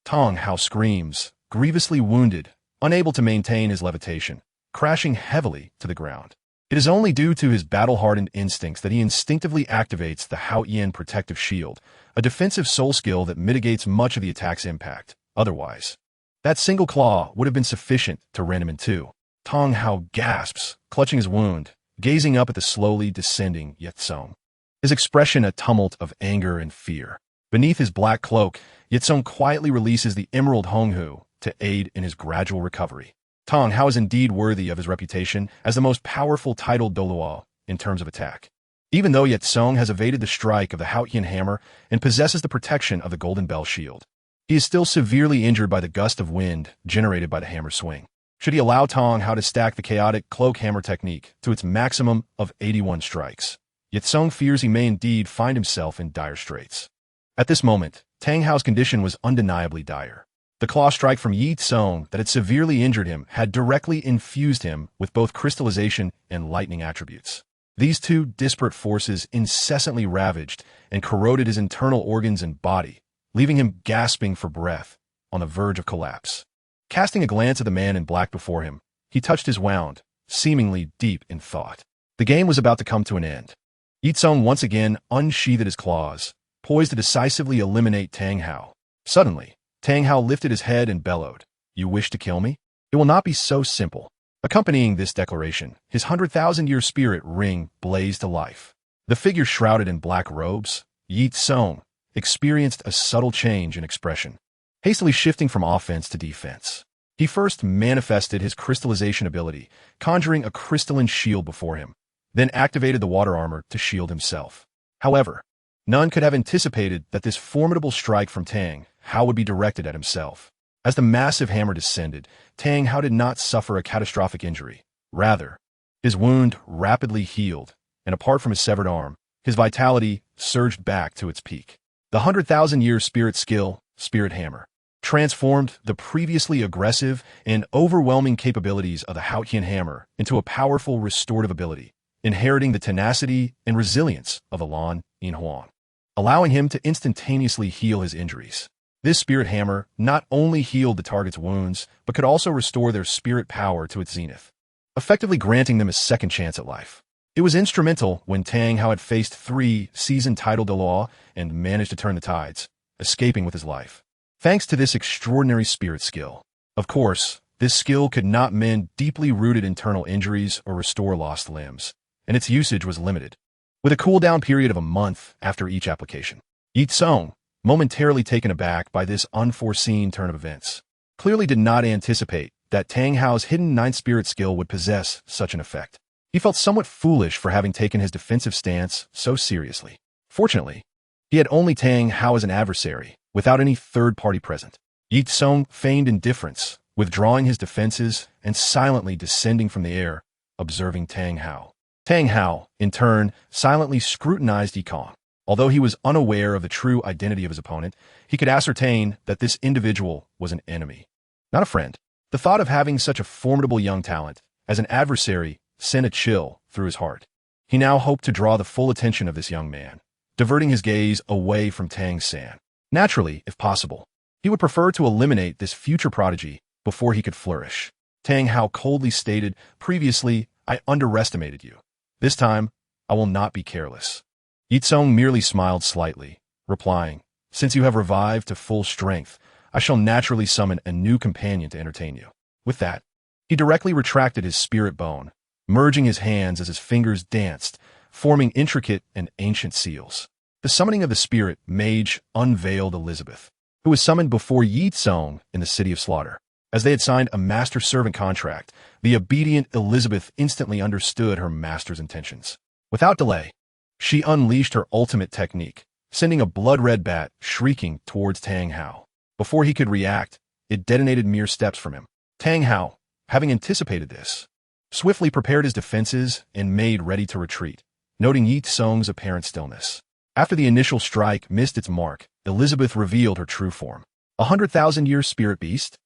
Tang Hao screams, grievously wounded, unable to maintain his levitation, crashing heavily to the ground. It is only due to his battle-hardened instincts that he instinctively activates the Haotian protective shield, a defensive soul skill that mitigates much of the attack's impact. Otherwise, that single claw would have been sufficient to rend him in two. Tang Hao gasps, clutching his wound, gazing up at the slowly descending Ye Cong. His expression a tumult of anger and fear. Beneath his black cloak, Ye Cong quietly releases the Emerald Honghu to aid in his gradual recovery. Tang Hao is indeed worthy of his reputation as the most powerful titled Douluo in terms of attack. Even though Ye Cong has evaded the strike of the Haotian Hammer and possesses the protection of the Golden Bell Shield, he is still severely injured by the gust of wind generated by the hammer swing. Should he allow Tang Hao to stack the chaotic cloak hammer technique to its maximum of 81 strikes, Ye Cong fears he may indeed find himself in dire straits. At this moment, Tang Hao's condition was undeniably dire. The claw strike from Ye Cong that had severely injured him had directly infused him with both crystallization and lightning attributes. These two disparate forces incessantly ravaged and corroded his internal organs and body, leaving him gasping for breath, on the verge of collapse. Casting a glance at the man in black before him, he touched his wound, seemingly deep in thought. The game was about to come to an end. Ye Cong once again unsheathed his claws, poised to decisively eliminate Tang Hao. Suddenly, Tang Hao lifted his head and bellowed, "You wish to kill me? It will not be so simple." Accompanying this declaration, his 100,000-year spirit ring blazed to life. The figure shrouded in black robes, Ye Cong, experienced a subtle change in expression, hastily shifting from offense to defense. He first manifested his crystallization ability, conjuring a crystalline shield before him, then activated the water armor to shield himself. However, none could have anticipated that this formidable strike from Tang Hao would be directed at himself. As the massive hammer descended, Tang Hao did not suffer a catastrophic injury. Rather, his wound rapidly healed, and apart from his severed arm, his vitality surged back to its peak. The 100,000-year spirit skill, Spirit Hammer, transformed the previously aggressive and overwhelming capabilities of the Haotian Hammer into a powerful restorative ability, inheriting the tenacity and resilience of the Lan Yin Huan, allowing him to instantaneously heal his injuries. This Spirit Hammer not only healed the target's wounds, but could also restore their spirit power to its zenith, effectively granting them a second chance at life. It was instrumental when Tang Hao had faced 3 season title Douluo and managed to turn the tides, escaping with his life. Thanks to this extraordinary spirit skill. Of course, this skill could not mend deeply rooted internal injuries or restore lost limbs, and its usage was limited, with a cooldown period of a month after each application. Ye Cong, momentarily taken aback by this unforeseen turn of events, clearly did not anticipate that Tang Hao's hidden ninth spirit skill would possess such an effect. He felt somewhat foolish for having taken his defensive stance so seriously. Fortunately, he had only Tang Hao as an adversary, without any third party present. Ye Cong feigned indifference, withdrawing his defenses and silently descending from the air, observing Tang Hao. Tang Hao, in turn, silently scrutinized Ye Cong. Although he was unaware of the true identity of his opponent, he could ascertain that this individual was an enemy, not a friend. The thought of having such a formidable young talent as an adversary sent a chill through his heart. He now hoped to draw the full attention of this young man, diverting his gaze away from Tang San. Naturally, if possible, he would prefer to eliminate this future prodigy before he could flourish. Tang Hao coldly stated, "Previously, I underestimated you. This time, I will not be careless." Ye Cong merely smiled slightly, replying, "Since you have revived to full strength, I shall naturally summon a new companion to entertain you." With that, he directly retracted his spirit bone, merging his hands as his fingers danced, forming intricate and ancient seals. The summoning of the spirit mage unveiled Elizabeth, who was summoned before Ye Cong in the City of Slaughter. As they had signed a master-servant contract, the obedient Elizabeth instantly understood her master's intentions. Without delay, she unleashed her ultimate technique, sending a blood-red bat shrieking towards Tang Hao. Before he could react, it detonated mere steps from him. Tang Hao, having anticipated this, swiftly prepared his defenses and made ready to retreat, noting Ye Cong's apparent stillness. After the initial strike missed its mark, Elizabeth revealed her true form. 100,000-year spirit beast?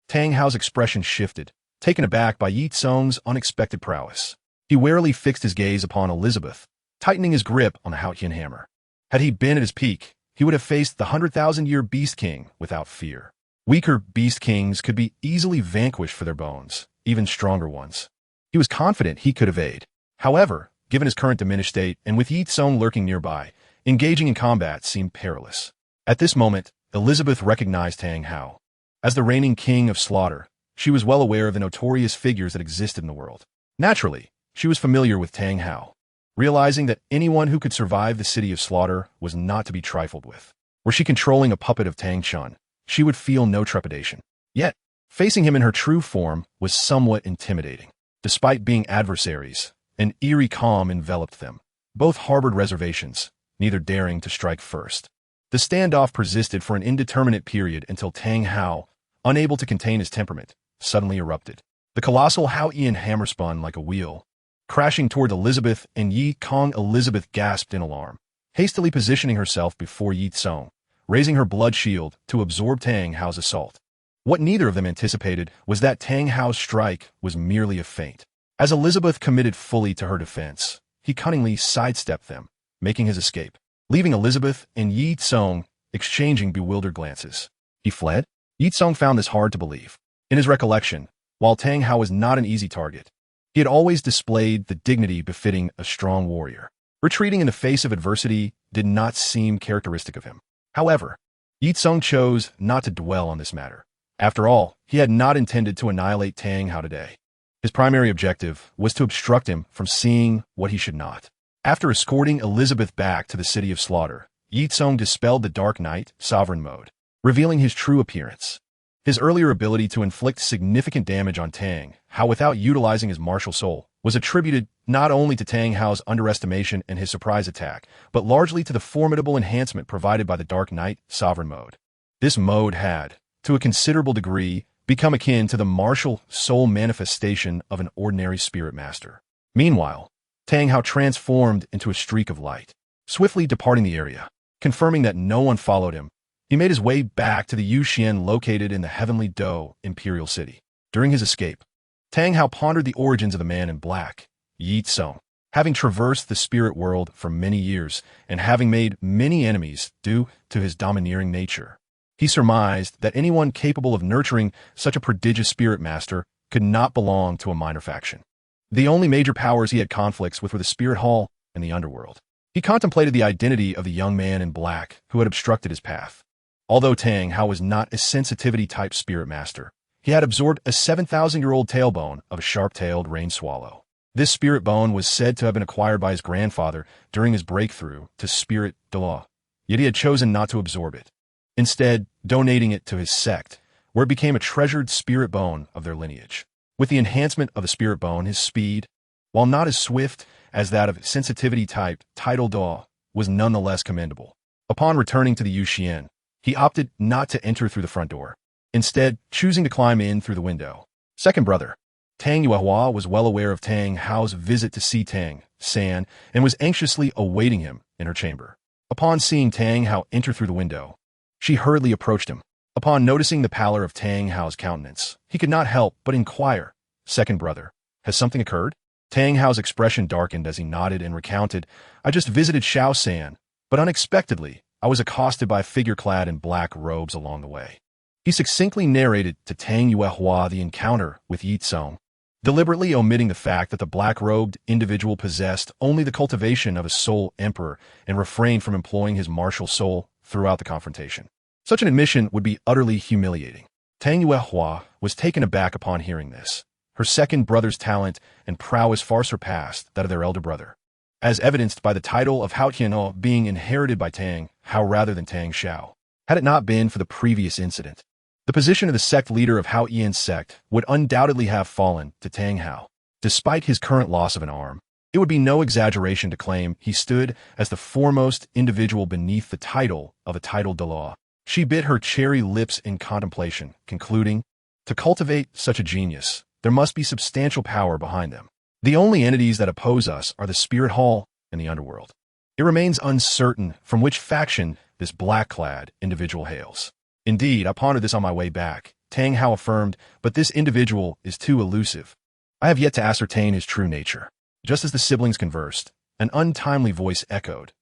Tang Hao's expression shifted, taken aback by Ye Cong's unexpected prowess. He warily fixed his gaze upon Elizabeth, tightening his grip on the Haotian Hammer. Had he been at his peak, he would have faced the 100,000-year Beast King without fear. Weaker Beast Kings could be easily vanquished for their bones, even stronger ones. He was confident he could evade. However, given his current diminished state and with Ye Cong lurking nearby, engaging in combat seemed perilous. At this moment, Elizabeth recognized Tang Hao. As the reigning king of slaughter, she was well aware of the notorious figures that existed in the world. Naturally, she was familiar with Tang Hao, realizing that anyone who could survive the city of slaughter was not to be trifled with. Were she controlling a puppet of Tang Chun, she would feel no trepidation. Yet, facing him in her true form was somewhat intimidating. Despite being adversaries, an eerie calm enveloped them. Both harbored reservations, neither daring to strike first. The standoff persisted for an indeterminate period until Tang Hao, unable to contain his temperament, suddenly erupted. The colossal Haotian Hammer spun like a wheel, crashing toward Elizabeth and Ye Cong. Elizabeth gasped in alarm, hastily positioning herself before Ye Cong, raising her blood shield to absorb Tang Hao's assault. What neither of them anticipated was that Tang Hao's strike was merely a feint. As Elizabeth committed fully to her defense, he cunningly sidestepped them, making his escape, leaving Elizabeth and Ye Cong exchanging bewildered glances. He fled? Ye Cong found this hard to believe. In his recollection, while Tang Hao was not an easy target, he had always displayed the dignity befitting a strong warrior. Retreating in the face of adversity did not seem characteristic of him. However, Ye Cong chose not to dwell on this matter. After all, he had not intended to annihilate Tang Hao today. His primary objective was to obstruct him from seeing what he should not. After escorting Elizabeth back to the city of slaughter, Ye Cong dispelled the Dark Knight sovereign mode, revealing his true appearance. His earlier ability to inflict significant damage on Tang Hao without utilizing his martial soul was attributed not only to Tang Hao's underestimation and his surprise attack, but largely to the formidable enhancement provided by the Dark Knight sovereign mode. This mode had, to a considerable degree, become akin to the martial soul manifestation of an ordinary spirit master. Meanwhile, Tang Hao transformed into a streak of light, swiftly departing the area. Confirming that no one followed him, he made his way back to the Yuxian located in the heavenly Do imperial city. During his escape, Tang Hao pondered the origins of the man in black, Ye Cong. Having traversed the spirit world for many years and having made many enemies due to his domineering nature, he surmised that anyone capable of nurturing such a prodigious spirit master could not belong to a minor faction. The only major powers he had conflicts with were the spirit hall and the underworld. He contemplated the identity of the young man in black who had obstructed his path. Although Tang Hao was not a sensitivity-type spirit master, he had absorbed a 7,000-year-old tailbone of a sharp-tailed rain swallow. This spirit bone was said to have been acquired by his grandfather during his breakthrough to spirit Douluo, yet he had chosen not to absorb it, instead donating it to his sect, where it became a treasured spirit bone of their lineage. With the enhancement of the spirit bone, his speed, while not as swift as that of sensitivity-type tidal Douluo, was nonetheless commendable. Upon returning to the Yuxian, he opted not to enter through the front door, instead choosing to climb in through the window. Second brother, Tang Yuehua, was well aware of Tang Hao's visit to see Tang San and was anxiously awaiting him in her chamber. Upon seeing Tang Hao enter through the window, she hurriedly approached him. Upon noticing the pallor of Tang Hao's countenance, he could not help but inquire, "Second brother, has something occurred?" Tang Hao's expression darkened as he nodded and recounted, "I just visited Xiao San, but unexpectedly, I was accosted by a figure clad in black robes along the way." He succinctly narrated to Tang Yuehua the encounter with Ye Cong, deliberately omitting the fact that the black-robed individual possessed only the cultivation of a soul emperor and refrained from employing his martial soul throughout the confrontation. Such an admission would be utterly humiliating. Tang Yuehua was taken aback upon hearing this. Her second brother's talent and prowess far surpassed that of their elder brother, as evidenced by the title of Haotian Hammer being inherited by Tang Hao rather than Tang Xiao. Had it not been for the previous incident, the position of the sect leader of Haotian sect would undoubtedly have fallen to Tang Hao. Despite his current loss of an arm, it would be no exaggeration to claim he stood as the foremost individual beneath the title of a tidal Douluo. She bit her cherry lips in contemplation, concluding, to cultivate such a genius, there must be substantial power behind them. The only entities that oppose us are the spirit hall and the underworld. It remains uncertain from which faction this black-clad individual hails. Indeed, I pondered this on my way back. Tang Hao affirmed, but this individual is too elusive. I have yet to ascertain his true nature. Just as the siblings conversed, an untimely voice echoed,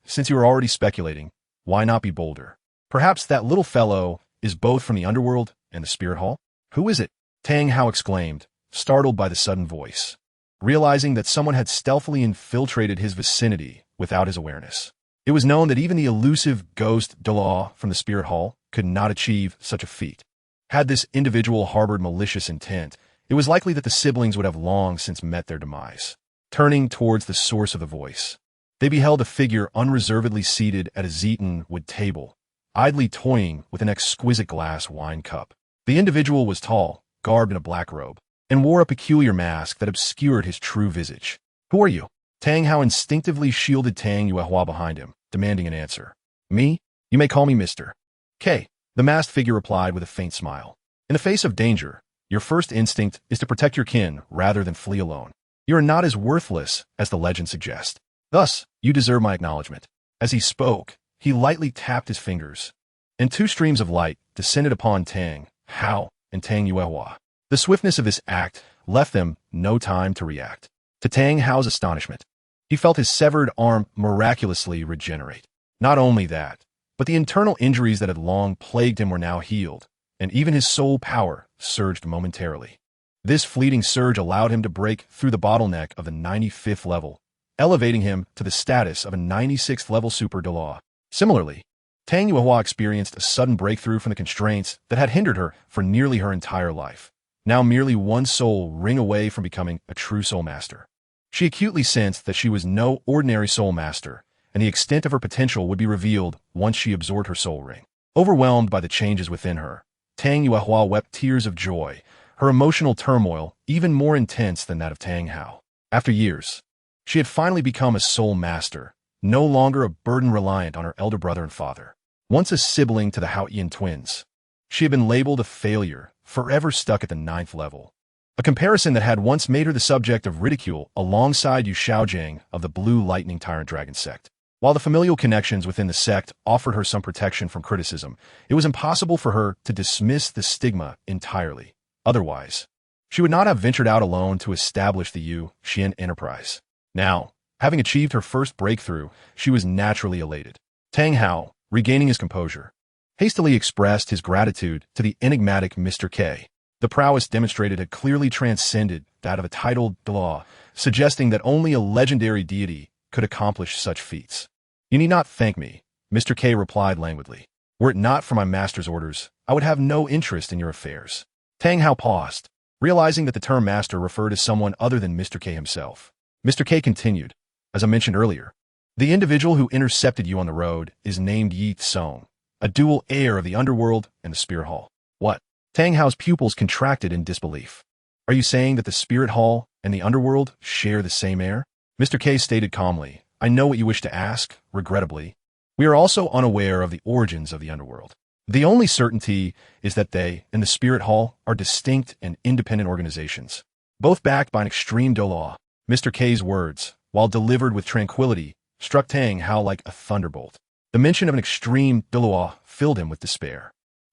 since you are already speculating, why not be bolder? Perhaps that little fellow is both from the underworld and the spirit hall? Who is it? Tang Hao exclaimed, startled by the sudden voice. realizing that someone had stealthily infiltrated his vicinity without his awareness. It was known that even the elusive ghost Douluo from the Spirit Hall could not achieve such a feat. Had this individual harbored malicious intent, it was likely that the siblings would have long since met their demise. Turning towards the source of the voice, they beheld a figure unreservedly seated at a Zeton wood table, idly toying with an exquisite glass wine cup. The individual was tall, garbed in a black robe, and wore a peculiar mask that obscured his true visage. "Who are you?" Tang Hao instinctively shielded Tang Yuehua behind him, demanding an answer. "Me? You may call me Mr. K," the masked figure replied with a faint smile. "In the face of danger, your first instinct is to protect your kin rather than flee alone. You are not as worthless as the legend suggests. Thus, you deserve my acknowledgement." As he spoke, he lightly tapped his fingers, and two streams of light descended upon Tang Hao and Tang Yuehua. The swiftness of this act left them no time to react. To Tang Hao's astonishment, he felt his severed arm miraculously regenerate. Not only that, but the internal injuries that had long plagued him were now healed, and even his soul power surged momentarily. This fleeting surge allowed him to break through the bottleneck of the 95th level, elevating him to the status of a 96th level Super Douluo. Similarly, Tang Yuehua experienced a sudden breakthrough from the constraints that had hindered her for nearly her entire life. Now merely one soul ring away from becoming a true soul master. She acutely sensed that she was no ordinary soul master, and the extent of her potential would be revealed once she absorbed her soul ring. Overwhelmed by the changes within her, Tang Yuehua wept tears of joy, her emotional turmoil even more intense than that of Tang Hao. After years, she had finally become a soul master, no longer a burden reliant on her elder brother and father. Once a sibling to the Haotian twins, she had been labeled a failure, forever stuck at the 9th level. A comparison that had once made her the subject of ridicule alongside Yu Shaojiang of the Blue Lightning Tyrant Dragon Sect. While the familial connections within the sect offered her some protection from criticism, it was impossible for her to dismiss the stigma entirely. Otherwise, she would not have ventured out alone to establish the Yu Xian enterprise. Now, having achieved her first breakthrough, she was naturally elated. Tang Hao, regaining his composure, hastily expressed his gratitude to the enigmatic Mr. K. The prowess demonstrated had clearly transcended that of a titled Douluo, suggesting that only a legendary deity could accomplish such feats. "You need not thank me," Mr. K replied languidly. "Were it not for my master's orders, I would have no interest in your affairs." Tang Hao paused, realizing that the term master referred to someone other than Mr. K himself. Mr. K continued, "As I mentioned earlier, the individual who intercepted you on the road is named Ye Cong, a dual heir of the underworld and the Spirit Hall." "What?" Tang Hao's pupils contracted in disbelief. "Are you saying that the Spirit Hall and the underworld share the same heir?" Mr. K stated calmly, "I know what you wish to ask, regrettably. We are also unaware of the origins of the underworld. The only certainty is that they and the Spirit Hall are distinct and independent organizations, both backed by an extreme Douluo." Mr. K's words, while delivered with tranquility, struck Tang Hao like a thunderbolt. The mention of an extreme Douluo filled him with despair.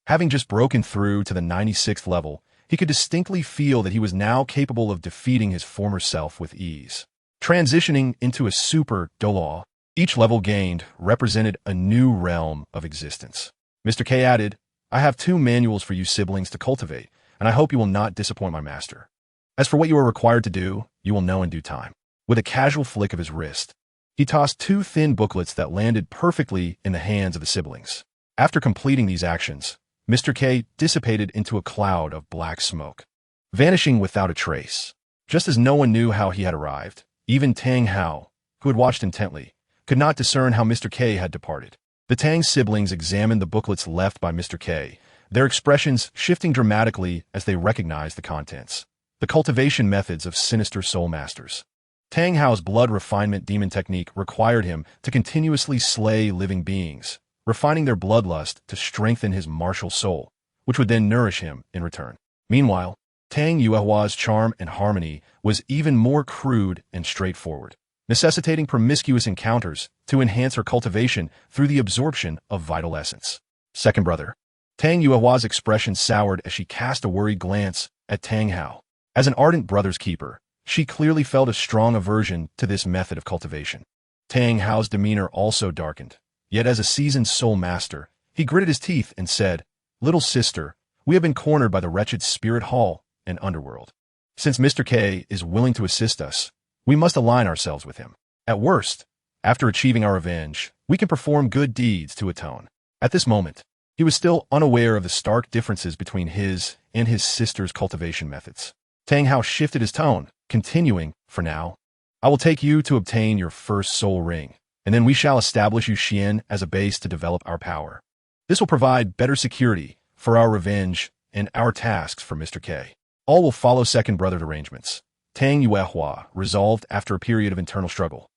Having just broken through to the 96th level, he could distinctly feel that he was now capable of defeating his former self with ease. Transitioning into a super Douluo, each level gained represented a new realm of existence. Mr. K added, "I have 2 manuals for you siblings to cultivate, and I hope you will not disappoint my master. As for what you are required to do, you will know in due time." With a casual flick of his wrist, he tossed 2 thin booklets that landed perfectly in the hands of the siblings. After completing these actions, Mr. K dissipated into a cloud of black smoke, vanishing without a trace. Just as no one knew how he had arrived, even Tang Hao, who had watched intently, could not discern how Mr. K had departed. The Tang siblings examined the booklets left by Mr. K, their expressions shifting dramatically as they recognized the contents. The cultivation methods of sinister soul masters. Tang Hao's blood refinement demon technique required him to continuously slay living beings, refining their bloodlust to strengthen his martial soul, which would then nourish him in return. Meanwhile, Tang Yuehua's charm and harmony was even more crude and straightforward, necessitating promiscuous encounters to enhance her cultivation through the absorption of vital essence. Second brother. Tang Yuehua's expression soured as she cast a worried glance at Tang Hao. As an ardent brother's keeper, she clearly felt a strong aversion to this method of cultivation. Tang Hao's demeanor also darkened. Yet as a seasoned soul master, he gritted his teeth and said, "Little sister, we have been cornered by the wretched Spirit Hall and underworld. Since Mr. K is willing to assist us, we must align ourselves with him. At worst, after achieving our revenge, we can perform good deeds to atone. At this moment, he was still unaware of the stark differences between his and his sister's cultivation methods. Tang Hao shifted his tone, continuing, for now, I will take you to obtain your first soul ring, and then we shall establish Yuxian as a base to develop our power. This will provide better security for our revenge and our tasks for Mr. K. All will follow second brother's arrangements. Tang Yuehua resolved after a period of internal struggle.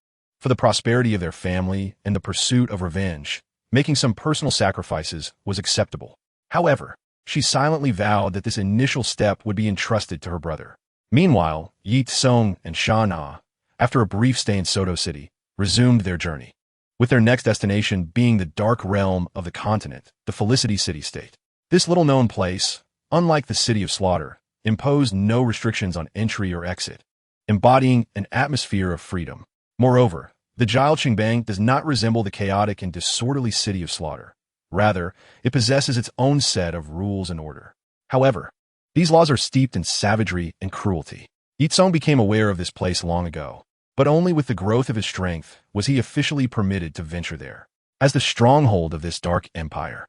For the prosperity of their family and the pursuit of revenge, making some personal sacrifices was acceptable. However, she silently vowed that this initial step would be entrusted to her brother. Meanwhile, Ye Cong and Sha Na, after a brief stay in Soto City, resumed their journey, with their next destination being the dark realm of the continent, the Felicity City-State. This little-known place, unlike the City of Slaughter, imposed no restrictions on entry or exit, embodying an atmosphere of freedom. Moreover, the Jiaoqingbang does not resemble the chaotic and disorderly City of Slaughter. Rather, it possesses its own set of rules and order. However, these laws are steeped in savagery and cruelty. Ye Cong became aware of this place long ago, but only with the growth of his strength was he officially permitted to venture there. As the stronghold of this dark empire,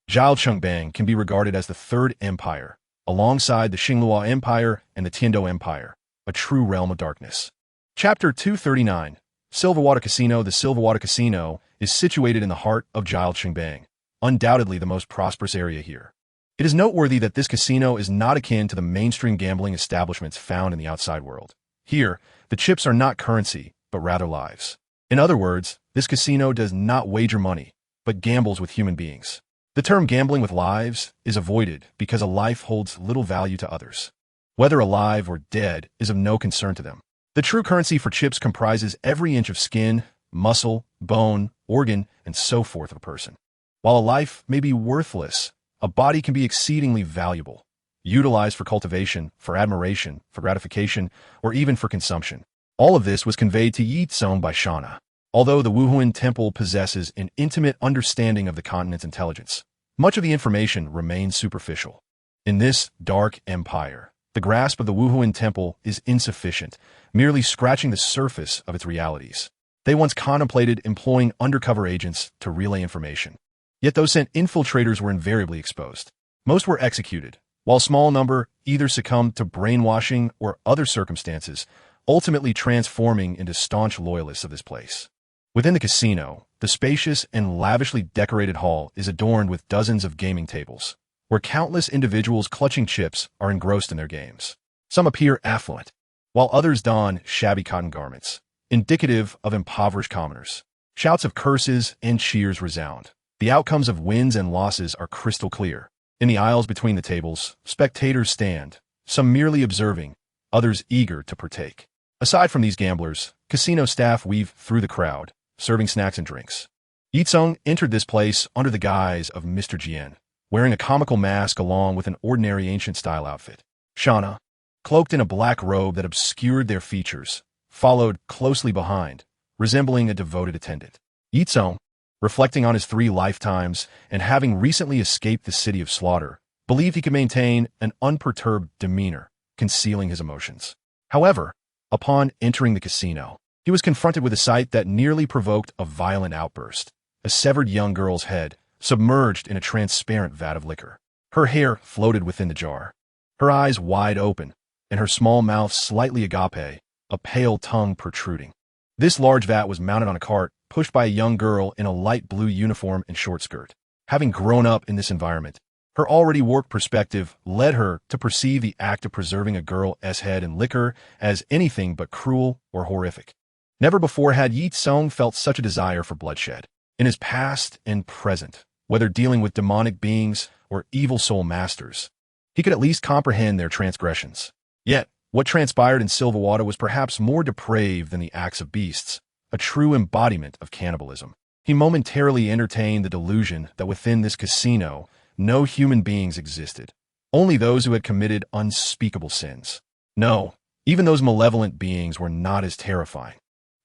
Jiaoqingbang can be regarded as the third empire, alongside the Xinglua Empire and the Tiando Empire, a true realm of darkness. Chapter 239, Silverwater Casino. The Silverwater Casino is situated in the heart of Jiaoqingbang, undoubtedly the most prosperous area here. It is noteworthy that this casino is not akin to the mainstream gambling establishments found in the outside world. Here, the chips are not currency, but rather lives. In other words, this casino does not wager money, but gambles with human beings. The term gambling with lives is avoided because a life holds little value to others. Whether alive or dead is of no concern to them. The true currency for chips comprises every inch of skin, muscle, bone, organ, and so forth of a person. While a life may be worthless, a body can be exceedingly valuable, utilized for cultivation, for admiration, for gratification, or even for consumption. All of this was conveyed to Ye Cong by Shana. Although the Wuhuan Temple possesses an intimate understanding of the continent's intelligence, much of the information remains superficial. In this dark empire, the grasp of the Wuhuan Temple is insufficient, merely scratching the surface of its realities. They once contemplated employing undercover agents to relay information. Yet those sent infiltrators were invariably exposed. Most were executed, while a small number either succumbed to brainwashing or other circumstances, ultimately transforming into staunch loyalists of this place. Within the casino, the spacious and lavishly decorated hall is adorned with dozens of gaming tables, where countless individuals clutching chips are engrossed in their games. Some appear affluent, while others don shabby cotton garments, indicative of impoverished commoners. Shouts of curses and cheers resound. The outcomes of wins and losses are crystal clear. In the aisles between the tables, spectators stand, some merely observing, others eager to partake. Aside from these gamblers, casino staff weave through the crowd, serving snacks and drinks. Ye Cong entered this place under the guise of Mr. Jian, wearing a comical mask along with an ordinary ancient-style outfit. Shana, cloaked in a black robe that obscured their features, followed closely behind, resembling a devoted attendant. Ye Cong, reflecting on his 3 lifetimes and having recently escaped the City of Slaughter, believed he could maintain an unperturbed demeanor, concealing his emotions. However, upon entering the casino, he was confronted with a sight that nearly provoked a violent outburst. A severed young girl's head, submerged in a transparent vat of liquor. Her hair floated within the jar, her eyes wide open, and her small mouth slightly agape, a pale tongue protruding. This large vat was mounted on a cart, pushed by a young girl in a light blue uniform and short skirt. Having grown up in this environment, her already warped perspective led her to perceive the act of preserving a girl's head in liquor as anything but cruel or horrific. Never before had Ye Cong felt such a desire for bloodshed. In his past and present, whether dealing with demonic beings or evil soul masters, he could at least comprehend their transgressions. Yet, what transpired in Silverwater was perhaps more depraved than the acts of beasts, a true embodiment of cannibalism. He momentarily entertained the delusion that within this casino, no human beings existed, only those who had committed unspeakable sins. No, even those malevolent beings were not as terrifying.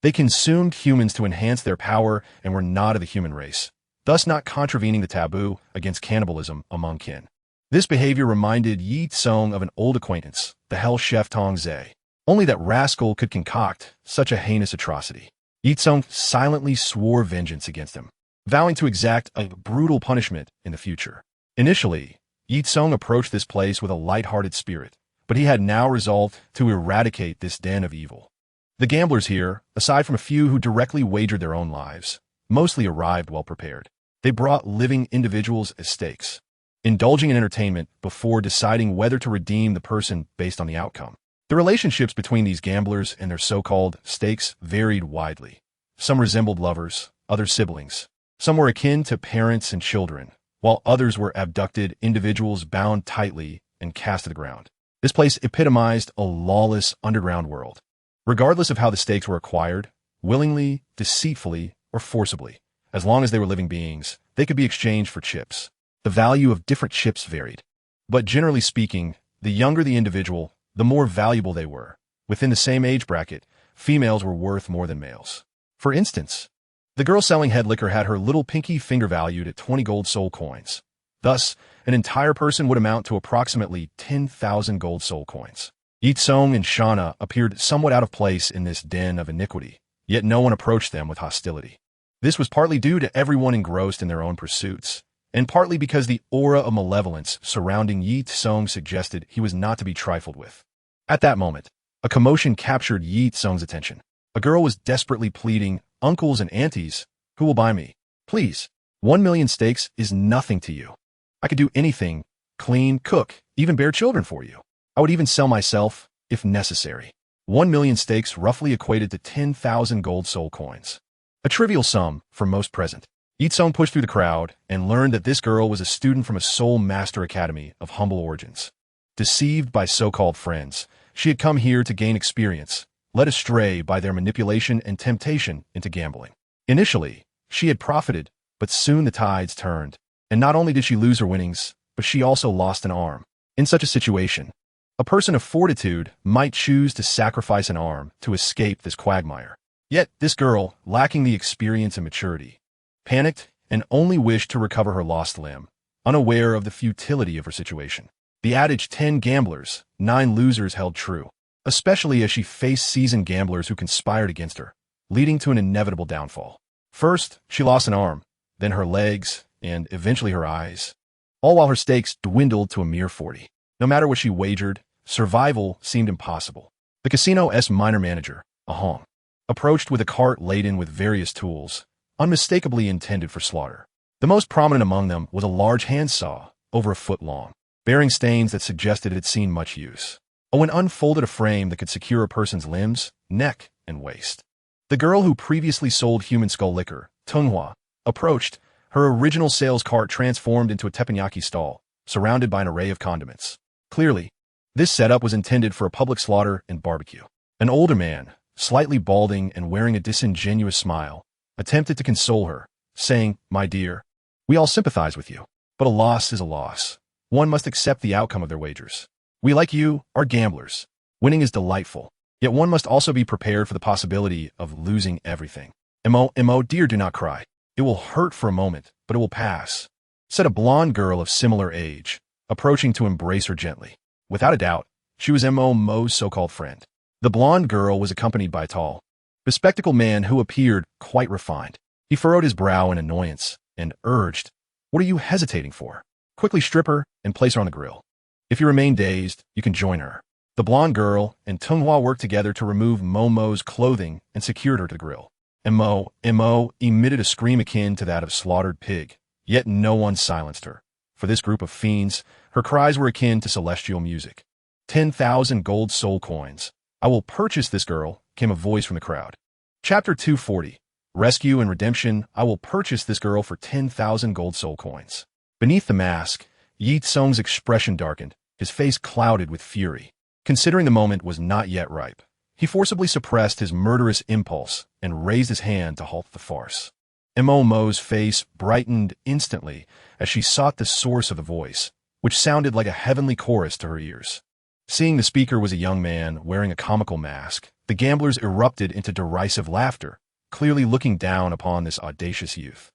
They consumed humans to enhance their power and were not of the human race, thus not contravening the taboo against cannibalism among kin. This behavior reminded Ye Cong of an old acquaintance, the hell chef Tang Sect. Only that rascal could concoct such a heinous atrocity. Ye Cong silently swore vengeance against him, vowing to exact a brutal punishment in the future. Initially, Ye Cong approached this place with a light-hearted spirit, but he had now resolved to eradicate this den of evil. The gamblers here, aside from a few who directly wagered their own lives, mostly arrived well prepared. They brought living individuals as stakes, indulging in entertainment before deciding whether to redeem the person based on the outcome. The relationships between these gamblers and their so-called stakes varied widely. Some resembled lovers, others siblings. Some were akin to parents and children, while others were abducted individuals bound tightly and cast to the ground. This place epitomized a lawless underground world. Regardless of how the stakes were acquired, willingly, deceitfully, or forcibly, as long as they were living beings, they could be exchanged for chips. The value of different chips varied. But generally speaking, the younger the individual, the more valuable they were. Within the same age bracket, females were worth more than males. For instance, the girl selling head liquor had her little pinky finger valued at 20 gold soul coins. Thus, an entire person would amount to approximately 10,000 gold soul coins. Ye Cong and Shauna appeared somewhat out of place in this den of iniquity, yet no one approached them with hostility. This was partly due to everyone engrossed in their own pursuits, and partly because the aura of malevolence surrounding Ye Cong suggested he was not to be trifled with. At that moment, a commotion captured Ye Cong's attention. A girl was desperately pleading, "Uncles and aunties, who will buy me? Please, 1,000,000 steaks is nothing to you. I could do anything, clean, cook, even bear children for you. I would even sell myself, if necessary." 1,000,000 steaks roughly equated to 10,000 gold soul coins. A trivial sum for most present. Ye Cong pushed through the crowd and learned that this girl was a student from a soul master academy of humble origins. Deceived by so-called friends, she had come here to gain experience, led astray by their manipulation and temptation into gambling. Initially, she had profited, but soon the tides turned, and not only did she lose her winnings, but she also lost an arm. In such a situation, a person of fortitude might choose to sacrifice an arm to escape this quagmire. Yet this girl, lacking the experience and maturity, panicked and only wished to recover her lost limb, unaware of the futility of her situation. The adage 10 gamblers, 9 losers held true, especially as she faced seasoned gamblers who conspired against her, leading to an inevitable downfall. First, she lost an arm, then her legs, and eventually her eyes, all while her stakes dwindled to a mere 40. No matter what she wagered, survival seemed impossible. The casino's minor manager, a Hong, approached with a cart laden with various tools, unmistakably intended for slaughter. The most prominent among them was a large handsaw, over a foot long, bearing stains that suggested it had seen much use. Owen unfolded a frame that could secure a person's limbs, neck, and waist. The girl who previously sold human skull liquor, Tunghua, approached, her original sales cart transformed into a teppanyaki stall, surrounded by an array of condiments. Clearly, this setup was intended for a public slaughter and barbecue. An older man, slightly balding and wearing a disingenuous smile, attempted to console her, saying, "My dear, we all sympathize with you, but a loss is a loss. One must accept the outcome of their wagers. We, like you, are gamblers. Winning is delightful, yet one must also be prepared for the possibility of losing everything. Mo, dear, do not cry. It will hurt for a moment, but it will pass," said a blonde girl of similar age, approaching to embrace her gently. Without a doubt, she was Mo's so-called friend. The blonde girl was accompanied by a tall, bespectacled man who appeared quite refined. He furrowed his brow in annoyance and urged, "What are you hesitating for? Quickly strip her and place her on the grill. If you remain dazed, you can join her." The blonde girl and Tunghua worked together to remove Mo's clothing and secured her to the grill. Mo emitted a scream akin to that of a slaughtered pig, yet no one silenced her. For this group of fiends, her cries were akin to celestial music. 10,000 gold soul coins. "I will purchase this girl," came a voice from the crowd. Chapter 240. Rescue and Redemption. "I will purchase this girl for 10,000 gold soul coins." Beneath the mask, Ye Cong's expression darkened, his face clouded with fury. Considering the moment was not yet ripe, he forcibly suppressed his murderous impulse and raised his hand to halt the farce. Mo's face brightened instantly as she sought the source of the voice, which sounded like a heavenly chorus to her ears. Seeing the speaker was a young man wearing a comical mask, the gamblers erupted into derisive laughter, clearly looking down upon this audacious youth.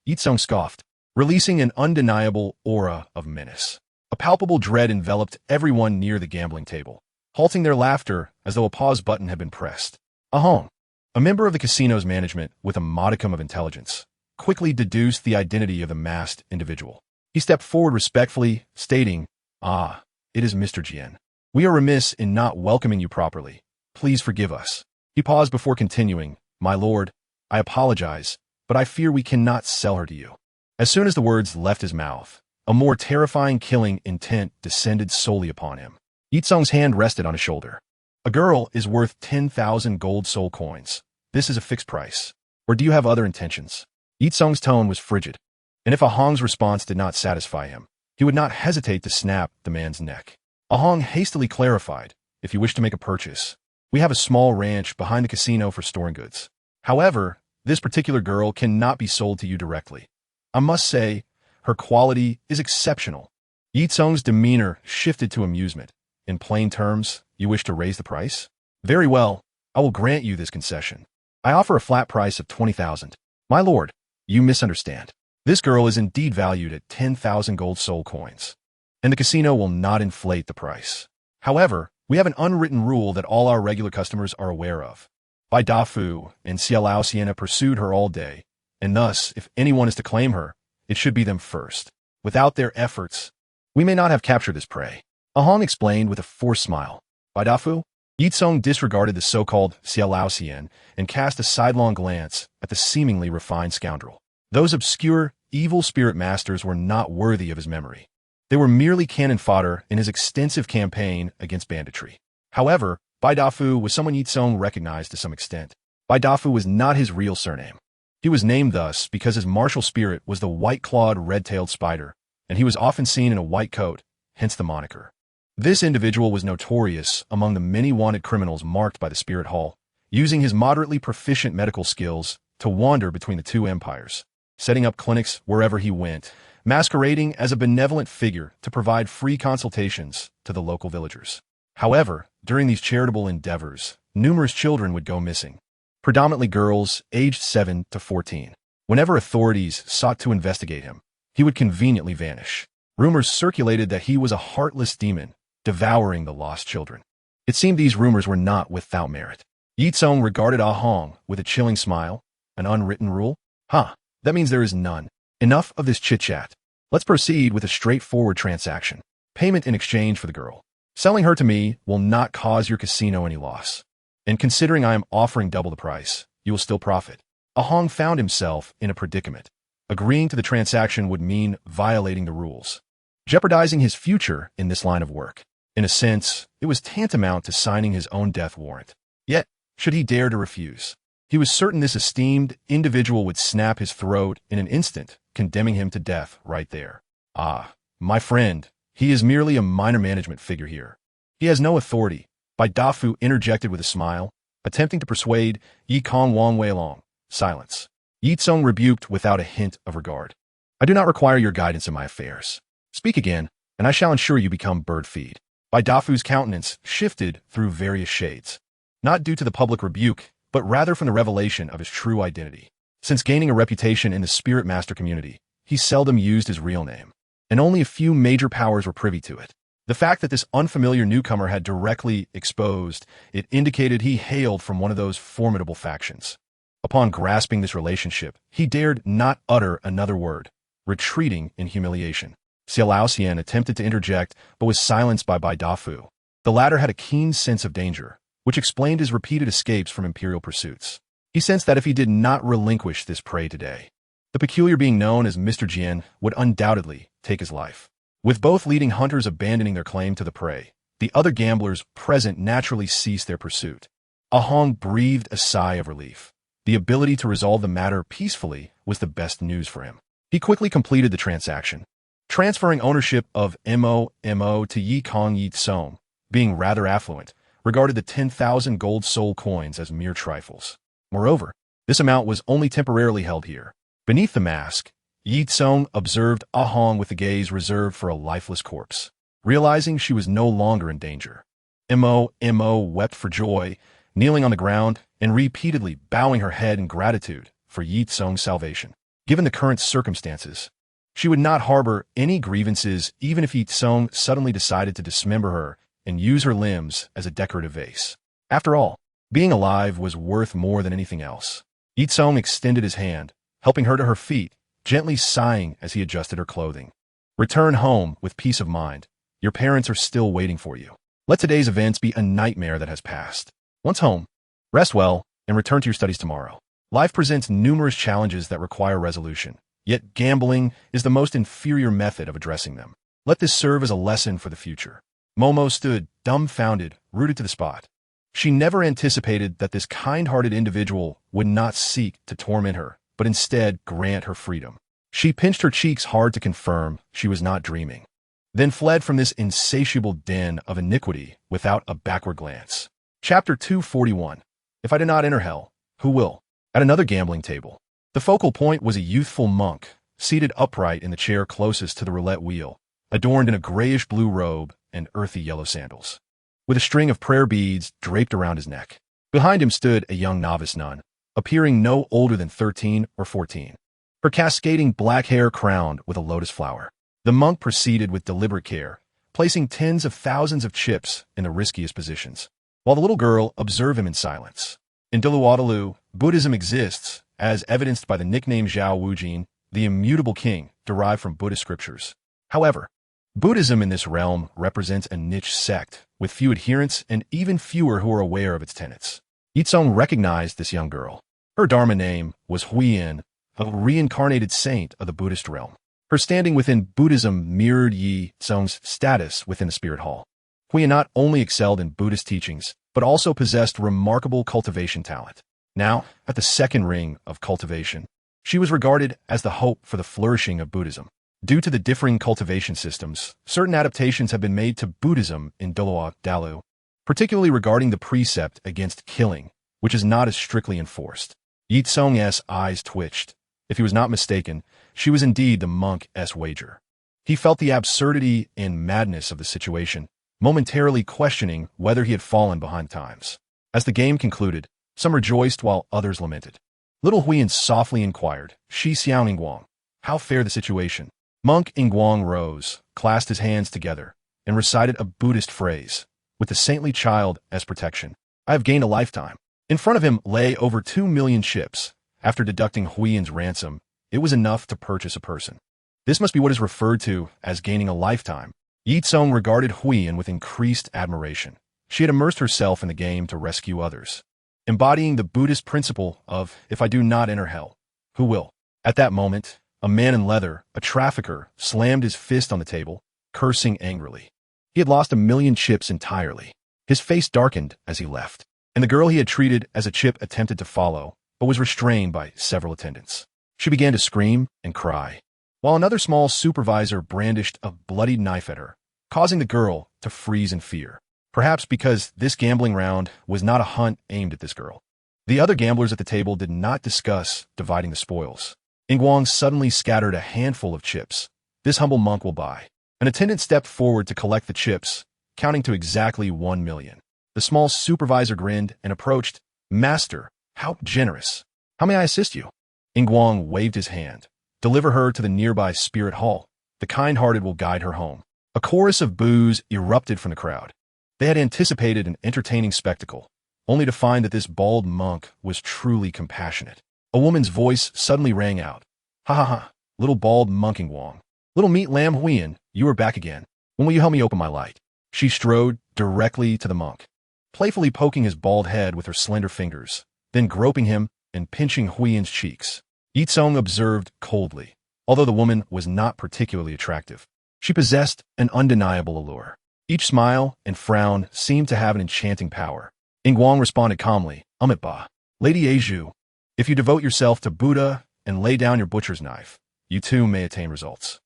Ye Cong scoffed, releasing an undeniable aura of menace. A palpable dread enveloped everyone near the gambling table, halting their laughter as though a pause button had been pressed. Ahong, a member of the casino's management with a modicum of intelligence, quickly deduced the identity of the masked individual. He stepped forward respectfully, stating, "Ah, it is Mr. Jian. We are remiss in not welcoming you properly. Please forgive us." He paused before continuing, "My lord, I apologize, but I fear we cannot sell her to you." As soon as the words left his mouth, a more terrifying killing intent descended solely upon him. Ye Cong's hand rested on his shoulder. "A girl is worth 10,000 gold soul coins. This is a fixed price. Or do you have other intentions?" Ye Cong's tone was frigid, and if Ahong's response did not satisfy him, he would not hesitate to snap the man's neck. Ahong hastily clarified, "If you wish to make a purchase, we have a small ranch behind the casino for storing goods. However, this particular girl cannot be sold to you directly. I must say, her quality is exceptional." Ye Cong's demeanor shifted to amusement. "In plain terms, you wish to raise the price? Very well, I will grant you this concession. I offer a flat price of 20,000. My lord, you misunderstand. This girl is indeed valued at 10,000 gold soul coins, and the casino will not inflate the price. However, we have an unwritten rule that all our regular customers are aware of. Bai Dafu and Xiao Sienna pursued her all day, and thus, if anyone is to claim her, it should be them first. Without their efforts, we may not have captured this prey." Ahong explained with a forced smile. "Bai Dafu?" Ye Cong disregarded the so-called Xiao Xian and cast a sidelong glance at the seemingly refined scoundrel. Those obscure, evil spirit masters were not worthy of his memory. They were merely cannon fodder in his extensive campaign against banditry. However, Bai Dafu was someone Ye Cong recognized to some extent. Bai Dafu was not his real surname. He was named thus because his martial spirit was the white-clawed, red-tailed spider, and he was often seen in a white coat, hence the moniker. This individual was notorious among the many wanted criminals marked by the Spirit Hall, using his moderately proficient medical skills to wander between the two empires, setting up clinics wherever he went, masquerading as a benevolent figure to provide free consultations to the local villagers. However, during these charitable endeavors, numerous children would go missing, predominantly girls aged 7 to 14. Whenever authorities sought to investigate him, he would conveniently vanish. Rumors circulated that he was a heartless demon, devouring the lost children. It seemed these rumors were not without merit. Ye Cong regarded Ahong with a chilling smile. "An unwritten rule? That means there is none. Enough of this chit-chat. Let's proceed with a straightforward transaction. Payment in exchange for the girl. Selling her to me will not cause your casino any loss. And considering I am offering double the price, you will still profit." Ahong found himself in a predicament. Agreeing to the transaction would mean violating the rules, jeopardizing his future in this line of work. In a sense, it was tantamount to signing his own death warrant. Yet, should he dare to refuse, he was certain this esteemed individual would snap his throat in an instant, condemning him to death right there. "Ah, my friend, he is merely a minor management figure here. He has no authority," Bai Dafu interjected with a smile, attempting to persuade Ye Cong Wang Wei along. Silence. Ye Cong rebuked without a hint of regard. "I do not require your guidance in my affairs. Speak again, and I shall ensure you become bird feed." Bai Dafu's countenance shifted through various shades, not due to the public rebuke, but rather from the revelation of his true identity. Since gaining a reputation in the Spirit Master community, he seldom used his real name, and only a few major powers were privy to it. The fact that this unfamiliar newcomer had directly exposed it indicated he hailed from one of those formidable factions. Upon grasping this relationship, he dared not utter another word, retreating in humiliation. Xiao Xian attempted to interject, but was silenced by Bai Dafu. The latter had a keen sense of danger, which explained his repeated escapes from imperial pursuits. He sensed that if he did not relinquish this prey today, the peculiar being known as Mr. Jian would undoubtedly take his life. With both leading hunters abandoning their claim to the prey, the other gamblers present naturally ceased their pursuit. Ahong breathed a sigh of relief. The ability to resolve the matter peacefully was the best news for him. He quickly completed the transaction, transferring ownership of Mo to Ye Cong. Ye Cong, being rather affluent, regarded the 10,000 gold soul coins as mere trifles. Moreover, this amount was only temporarily held here. Beneath the mask, Ye Cong observed Ahong with a gaze reserved for a lifeless corpse. Realizing she was no longer in danger, Mo wept for joy, kneeling on the ground and repeatedly bowing her head in gratitude for Ye Cong's salvation. Given the current circumstances, She would not harbor any grievances even if Ye Cong suddenly decided to dismember her and use her limbs as a decorative vase. After all, being alive was worth more than anything else. Ye Cong extended his hand, helping her to her feet, gently sighing as he adjusted her clothing. Return home with peace of mind. Your parents are still waiting for you. Let today's events be a nightmare that has passed. Once home, rest well and return to your studies tomorrow. Life presents numerous challenges that require resolution, yet gambling is the most inferior method of addressing them. Let this serve as a lesson for the future. Momo stood, dumbfounded, rooted to the spot. She never anticipated that this kind-hearted individual would not seek to torment her, but instead grant her freedom. She pinched her cheeks hard to confirm she was not dreaming, then fled from this insatiable den of iniquity without a backward glance. Chapter 241. If I did not enter hell, who will? At another gambling table, the focal point was a youthful monk, seated upright in the chair closest to the roulette wheel, adorned in a grayish-blue robe and earthy yellow sandals, with a string of prayer beads draped around his neck. Behind him stood a young novice nun, appearing no older than 13 or 14, her cascading black hair crowned with a lotus flower. The monk proceeded with deliberate care, placing tens of thousands of chips in the riskiest positions, while the little girl observed him in silence. In Douluo, Buddhism exists, as evidenced by the nickname Zhao Wujin, the immutable king, derived from Buddhist scriptures. However, Buddhism in this realm represents a niche sect, with few adherents and even fewer who are aware of its tenets. Ye Cong recognized this young girl. Her Dharma name was Huiyin, a reincarnated saint of the Buddhist realm. Her standing within Buddhism mirrored Ye Cong's status within the spirit hall. Huiyin not only excelled in Buddhist teachings, but also possessed remarkable cultivation talent. Now, at the second ring of cultivation, she was regarded as the hope for the flourishing of Buddhism. Due to the differing cultivation systems, certain adaptations have been made to Buddhism in Douluo, particularly regarding the precept against killing, which is not as strictly enforced. Ye Cong's eyes twitched. If he was not mistaken, she was indeed the monk's wager. He felt the absurdity and madness of the situation, momentarily questioning whether he had fallen behind times. As the game concluded, some rejoiced while others lamented. Little Huiyin softly inquired, "Shi Xiao Ingguang, how fare the situation?" Monk Ingguang rose, clasped his hands together, and recited a Buddhist phrase, with the saintly child as protection. "I have gained a lifetime." In front of him lay over 2 million chips. After deducting Huiyin's ransom, it was enough to purchase a person. This must be what is referred to as gaining a lifetime. Ye Cong regarded Huiyin with increased admiration. She had immersed herself in the game to rescue others, embodying the Buddhist principle of, if I do not enter hell, who will? At that moment, a man in leather, a trafficker, slammed his fist on the table, cursing angrily. He had lost 1 million chips entirely. His face darkened as he left, and the girl he had treated as a chip attempted to follow, but was restrained by several attendants. She began to scream and cry, while another small supervisor brandished a bloodied knife at her, causing the girl to freeze in fear. Perhaps because this gambling round was not a hunt aimed at this girl. The other gamblers at the table did not discuss dividing the spoils. Ingguang suddenly scattered a handful of chips. "This humble monk will buy." An attendant stepped forward to collect the chips, counting to exactly 1 million. The small supervisor grinned and approached. "Master, how generous. How may I assist you?" Ingguang waved his hand. "Deliver her to the nearby spirit hall. The kind-hearted will guide her home." A chorus of boos erupted from the crowd. They had anticipated an entertaining spectacle, only to find that this bald monk was truly compassionate. A woman's voice suddenly rang out. "Ha ha ha, little bald monk Ingguang. Little meat lamb Huiyin, you are back again. When will you help me open my light?" She strode directly to the monk, playfully poking his bald head with her slender fingers, then groping him and pinching Huiyin's cheeks. Ye Cong observed coldly. Although the woman was not particularly attractive, she possessed an undeniable allure. Each smile and frown seemed to have an enchanting power. Ingguang responded calmly, "Ba, Lady Azhu, if you devote yourself to Buddha and lay down your butcher's knife, you too may attain results."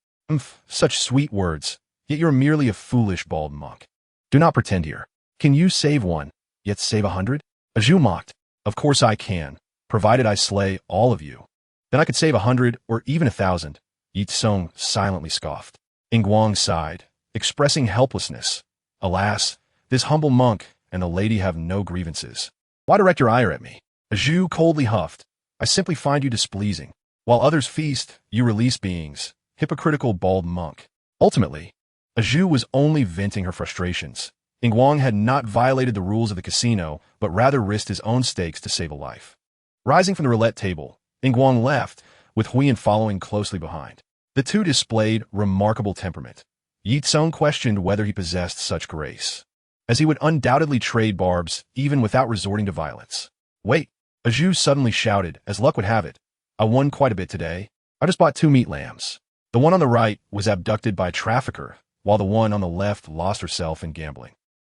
Such sweet words, yet you're merely a foolish bald monk. Do not pretend here. Can you save one, yet save 100? Azhu mocked. "Of course I can, provided I slay all of you. Then I could save 100 or even 1,000. Ye Cong silently scoffed. Ingguang sighed, expressing helplessness. "Alas, this humble monk and the lady have no grievances. Why direct your ire at me?" Azhu coldly huffed. "I simply find you displeasing. While others feast, you release beings, hypocritical bald monk. Ultimately, Zhu was only venting her frustrations. Guang had not violated the rules of the casino, but rather risked his own stakes to save a life. Rising from the roulette table, Guang left, with Huiyan following closely behind. The two displayed remarkable temperament. Ye Cong questioned whether he possessed such grace, as he would undoubtedly trade barbs even without resorting to violence. Wait, Zhu suddenly shouted, as luck would have it. I won quite a bit today. I just bought 2 meat lambs. The one on the right was abducted by a trafficker, while the one on the left lost herself in gambling.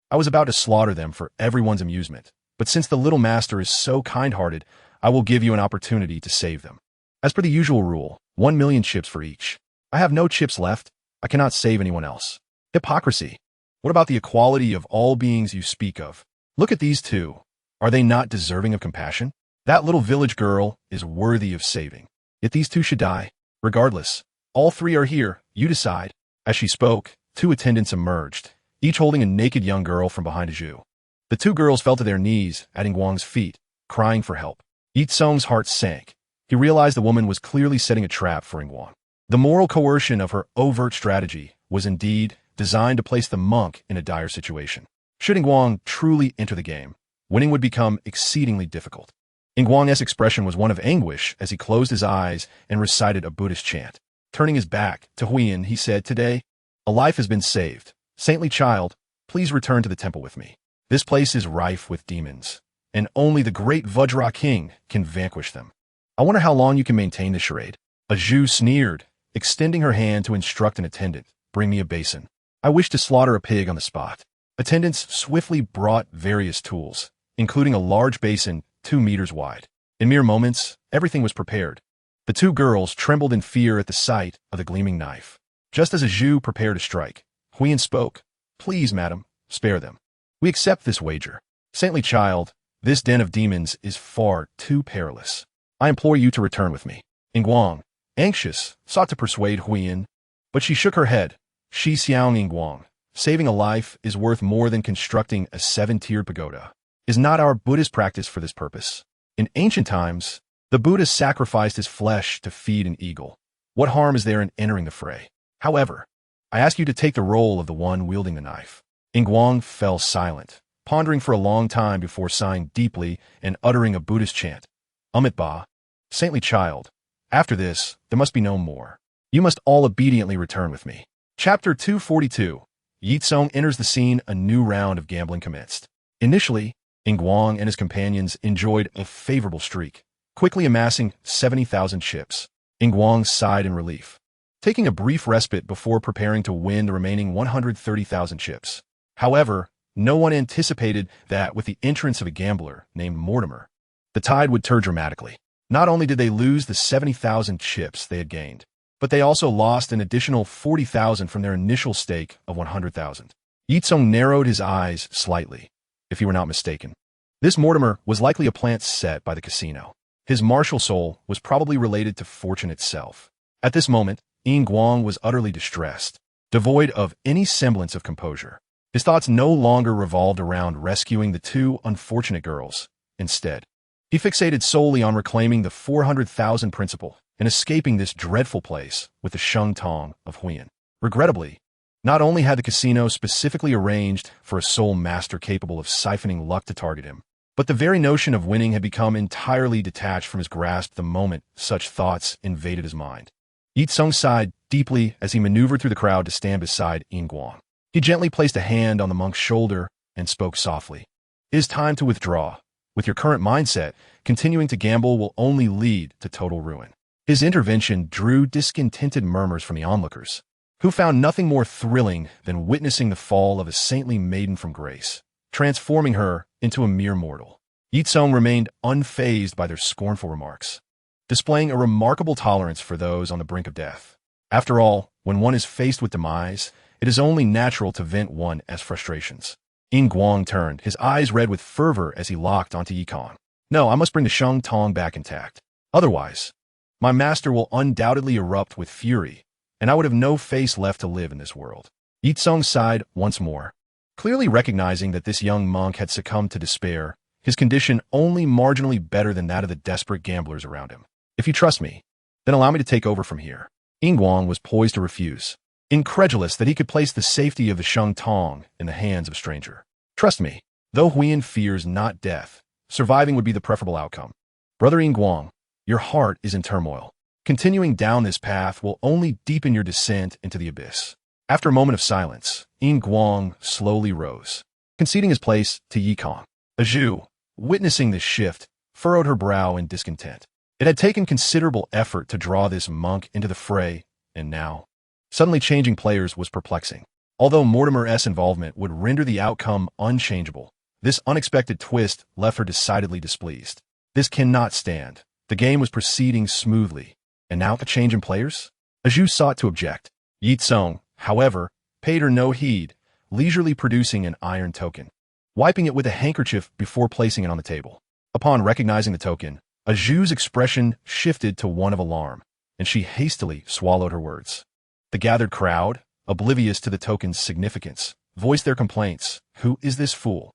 I was about to slaughter them for everyone's amusement, but since the little master is so kind-hearted, I will give you an opportunity to save them. As per the usual rule, 1 million chips for each. I have no chips left. I cannot save anyone else. Hypocrisy. What about the equality of all beings you speak of? Look at these two. Are they not deserving of compassion? That little village girl is worthy of saving. Yet these two should die. Regardless, all 3 are here. You decide. As she spoke, 2 attendants emerged, each holding a naked young girl from behind Zhu. The 2 girls fell to their knees at Guang's feet, crying for help. Ye Cong's heart sank. He realized the woman was clearly setting a trap for Guang. The moral coercion of her overt strategy was indeed designed to place the monk in a dire situation. Should Guang truly enter the game, winning would become exceedingly difficult. Guang's expression was one of anguish as he closed his eyes and recited a Buddhist chant. Turning his back to Huiyan, he said, "Today, a life has been saved. Saintly child, please return to the temple with me. This place is rife with demons, and only the great Vajra King can vanquish them. I wonder how long you can maintain this charade." Zhu sneered, extending her hand to instruct an attendant, "Bring me a basin. I wish to slaughter a pig on the spot." Attendants swiftly brought various tools, including a large basin 2 meters wide. In mere moments, everything was prepared. The 2 girls trembled in fear at the sight of the gleaming knife. Just as Zhu prepared to strike, Huiyan spoke, "Please, madam, spare them. We accept this wager. Saintly child, this den of demons is far too perilous. I implore you to return with me." Guang, anxious, sought to persuade Huiyan, but she shook her head. "Shi Xiang Guang, saving a life is worth more than constructing a 7-tiered pagoda. Is not our Buddhist practice for this purpose? In ancient times, the Buddha sacrificed his flesh to feed an eagle. What harm is there in entering the fray? However, I ask you to take the role of the one wielding the knife." Guang fell silent, pondering for a long time before sighing deeply and uttering a Buddhist chant. "Amit Ba, saintly child, after this, there must be no more. You must all obediently return with me." Chapter 242. Ye Cong enters the scene. A new round of gambling commenced. Initially, Guang and his companions enjoyed a favorable streak, quickly amassing 70,000 chips. Guang sighed in relief, taking a brief respite before preparing to win the remaining 130,000 chips. However, no one anticipated that with the entrance of a gambler named Mortimer, the tide would turn dramatically. Not only did they lose the 70,000 chips they had gained, but they also lost an additional 40,000 from their initial stake of 100,000. Ye Cong narrowed his eyes slightly, if he were not mistaken. This Mortimer was likely a plant set by the casino. His martial soul was probably related to fortune itself. At this moment, Guang was utterly distressed, devoid of any semblance of composure. His thoughts no longer revolved around rescuing the 2 unfortunate girls. Instead, he fixated solely on reclaiming the 400,000 principal and escaping this dreadful place with the Sheng Tong of Huiyan. Regrettably, not only had the casino specifically arranged for a soul master capable of siphoning luck to target him, but the very notion of winning had become entirely detached from his grasp the moment such thoughts invaded his mind. Ye Cong sighed deeply as he maneuvered through the crowd to stand beside Guang. He gently placed a hand on the monk's shoulder and spoke softly. "It is time to withdraw. With your current mindset, continuing to gamble will only lead to total ruin." His intervention drew discontented murmurs from the onlookers, who found nothing more thrilling than witnessing the fall of a saintly maiden from grace, transforming her into a mere mortal. Ye Cong remained unfazed by their scornful remarks, displaying a remarkable tolerance for those on the brink of death. After all, when one is faced with demise, it is only natural to vent one's frustrations. Guang turned, his eyes red with fervor as he locked onto Ye Cong. "No, I must bring the Sheng Tong back intact. Otherwise, my master will undoubtedly erupt with fury, and I would have no face left to live in this world." Ye Cong sighed once more, clearly recognizing that this young monk had succumbed to despair, his condition only marginally better than that of the desperate gamblers around him. "If you trust me, then allow me to take over from here." Guang was poised to refuse, incredulous that he could place the safety of the Sheng Tong in the hands of a stranger. Trust me, though Huiyan fears not death, surviving would be the preferable outcome. Brother Guang, your heart is in turmoil. Continuing down this path will only deepen your descent into the abyss. After a moment of silence, Guang slowly rose, conceding his place to Ye Cong. Zhu, witnessing this shift, furrowed her brow in discontent. It had taken considerable effort to draw this monk into the fray, and now, suddenly changing players was perplexing. Although Mortimer's involvement would render the outcome unchangeable, this unexpected twist left her decidedly displeased. This cannot stand. The game was proceeding smoothly, and now a change in players? Zhu sought to object. Ye Cong, however, paid her no heed, leisurely producing an iron token, wiping it with a handkerchief before placing it on the table. Upon recognizing the token, Zhu's expression shifted to one of alarm, and she hastily swallowed her words. The gathered crowd, oblivious to the token's significance, voiced their complaints. Who is this fool?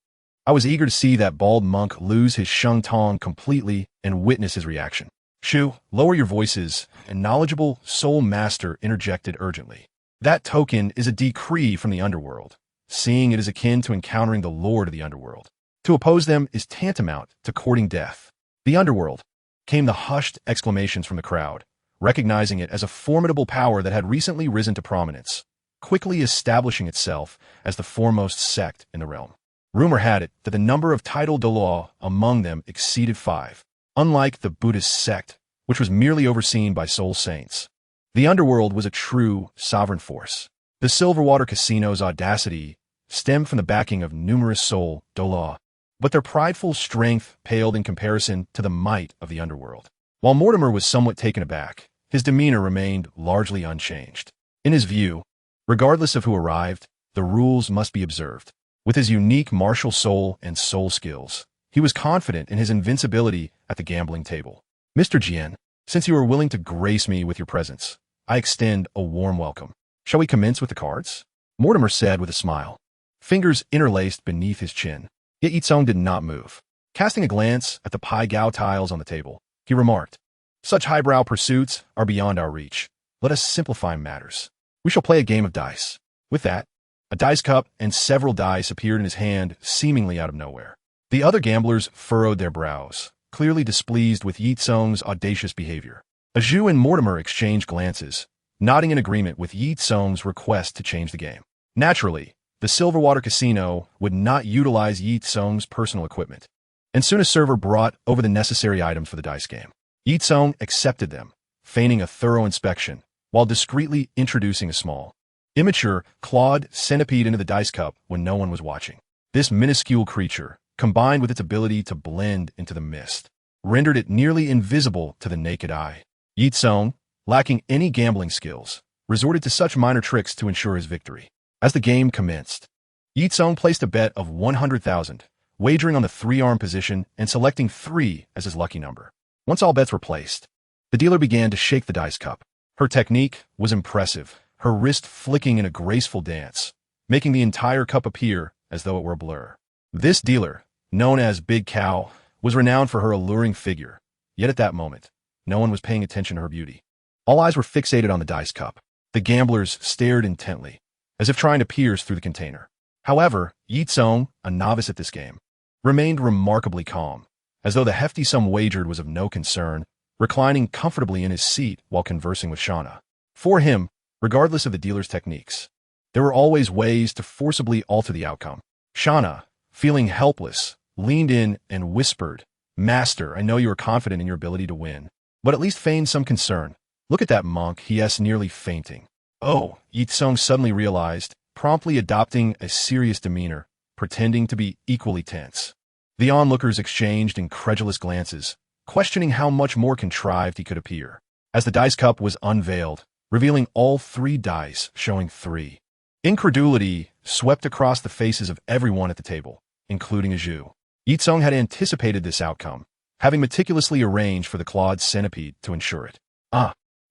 I was eager to see that bald monk lose his Sheng Tong completely and witness his reaction. Shu, lower your voices, and knowledgeable soul master interjected urgently. That token is a decree from the underworld. Seeing it is akin to encountering the lord of the underworld. To oppose them is tantamount to courting death. The underworld, came the hushed exclamations from the crowd, recognizing it as a formidable power that had recently risen to prominence, quickly establishing itself as the foremost sect in the realm. Rumor had it that the number of titled Douluo among them exceeded 5. Unlike the Buddhist sect, which was merely overseen by soul saints, the underworld was a true sovereign force. The Silverwater Casino's audacity stemmed from the backing of numerous soul Douluo, but their prideful strength paled in comparison to the might of the underworld. While Mortimer was somewhat taken aback, his demeanor remained largely unchanged. In his view, regardless of who arrived, the rules must be observed. With his unique martial soul and soul skills, he was confident in his invincibility at the gambling table. Mr. Jian, since you are willing to grace me with your presence, I extend a warm welcome. Shall we commence with the cards? Mortimer said with a smile, fingers interlaced beneath his chin. Yet Ye Cong did not move. Casting a glance at the Pai Gao tiles on the table, he remarked, such highbrow pursuits are beyond our reach. Let us simplify matters. We shall play a game of dice. With that, a dice cup and several dice appeared in his hand, seemingly out of nowhere. The other gamblers furrowed their brows, clearly displeased with Ye Cong's audacious behavior. Zhu and Mortimer exchanged glances, nodding in agreement with Ye Cong's request to change the game. Naturally, the Silverwater Casino would not utilize Ye Cong's personal equipment, and soon a server brought over the necessary items for the dice game. Ye Cong accepted them, feigning a thorough inspection, while discreetly introducing a small, immature, clawed centipede into the dice cup when no one was watching. This minuscule creature, combined with its ability to blend into the mist, rendered it nearly invisible to the naked eye. Ye Cong, lacking any gambling skills, resorted to such minor tricks to ensure his victory. As the game commenced, Ye Cong placed a bet of 100,000, wagering on the 3-arm position and selecting 3 as his lucky number. Once all bets were placed, the dealer began to shake the dice cup. Her technique was impressive, her wrist flicking in a graceful dance, making the entire cup appear as though it were a blur. This dealer, known as Big Cow, was renowned for her alluring figure, yet at that moment, no one was paying attention to her beauty. All eyes were fixated on the dice cup. The gamblers stared intently, as if trying to pierce through the container. However, Ye Cong, a novice at this game, remained remarkably calm, as though the hefty sum wagered was of no concern, reclining comfortably in his seat while conversing with Shauna. For him, regardless of the dealer's techniques, there were always ways to forcibly alter the outcome. Shauna, feeling helpless, leaned in and whispered, Master, I know you are confident in your ability to win, but at least feign some concern. Look at that monk, he is nearly fainting. Oh, Ye Cong suddenly realized, promptly adopting a serious demeanor, pretending to be equally tense. The onlookers exchanged incredulous glances, questioning how much more contrived he could appear. As the dice cup was unveiled, revealing all 3 dice showing 3. Incredulity swept across the faces of everyone at the table, including Zhu. Ye Cong had anticipated this outcome, having meticulously arranged for the clawed centipede to ensure it.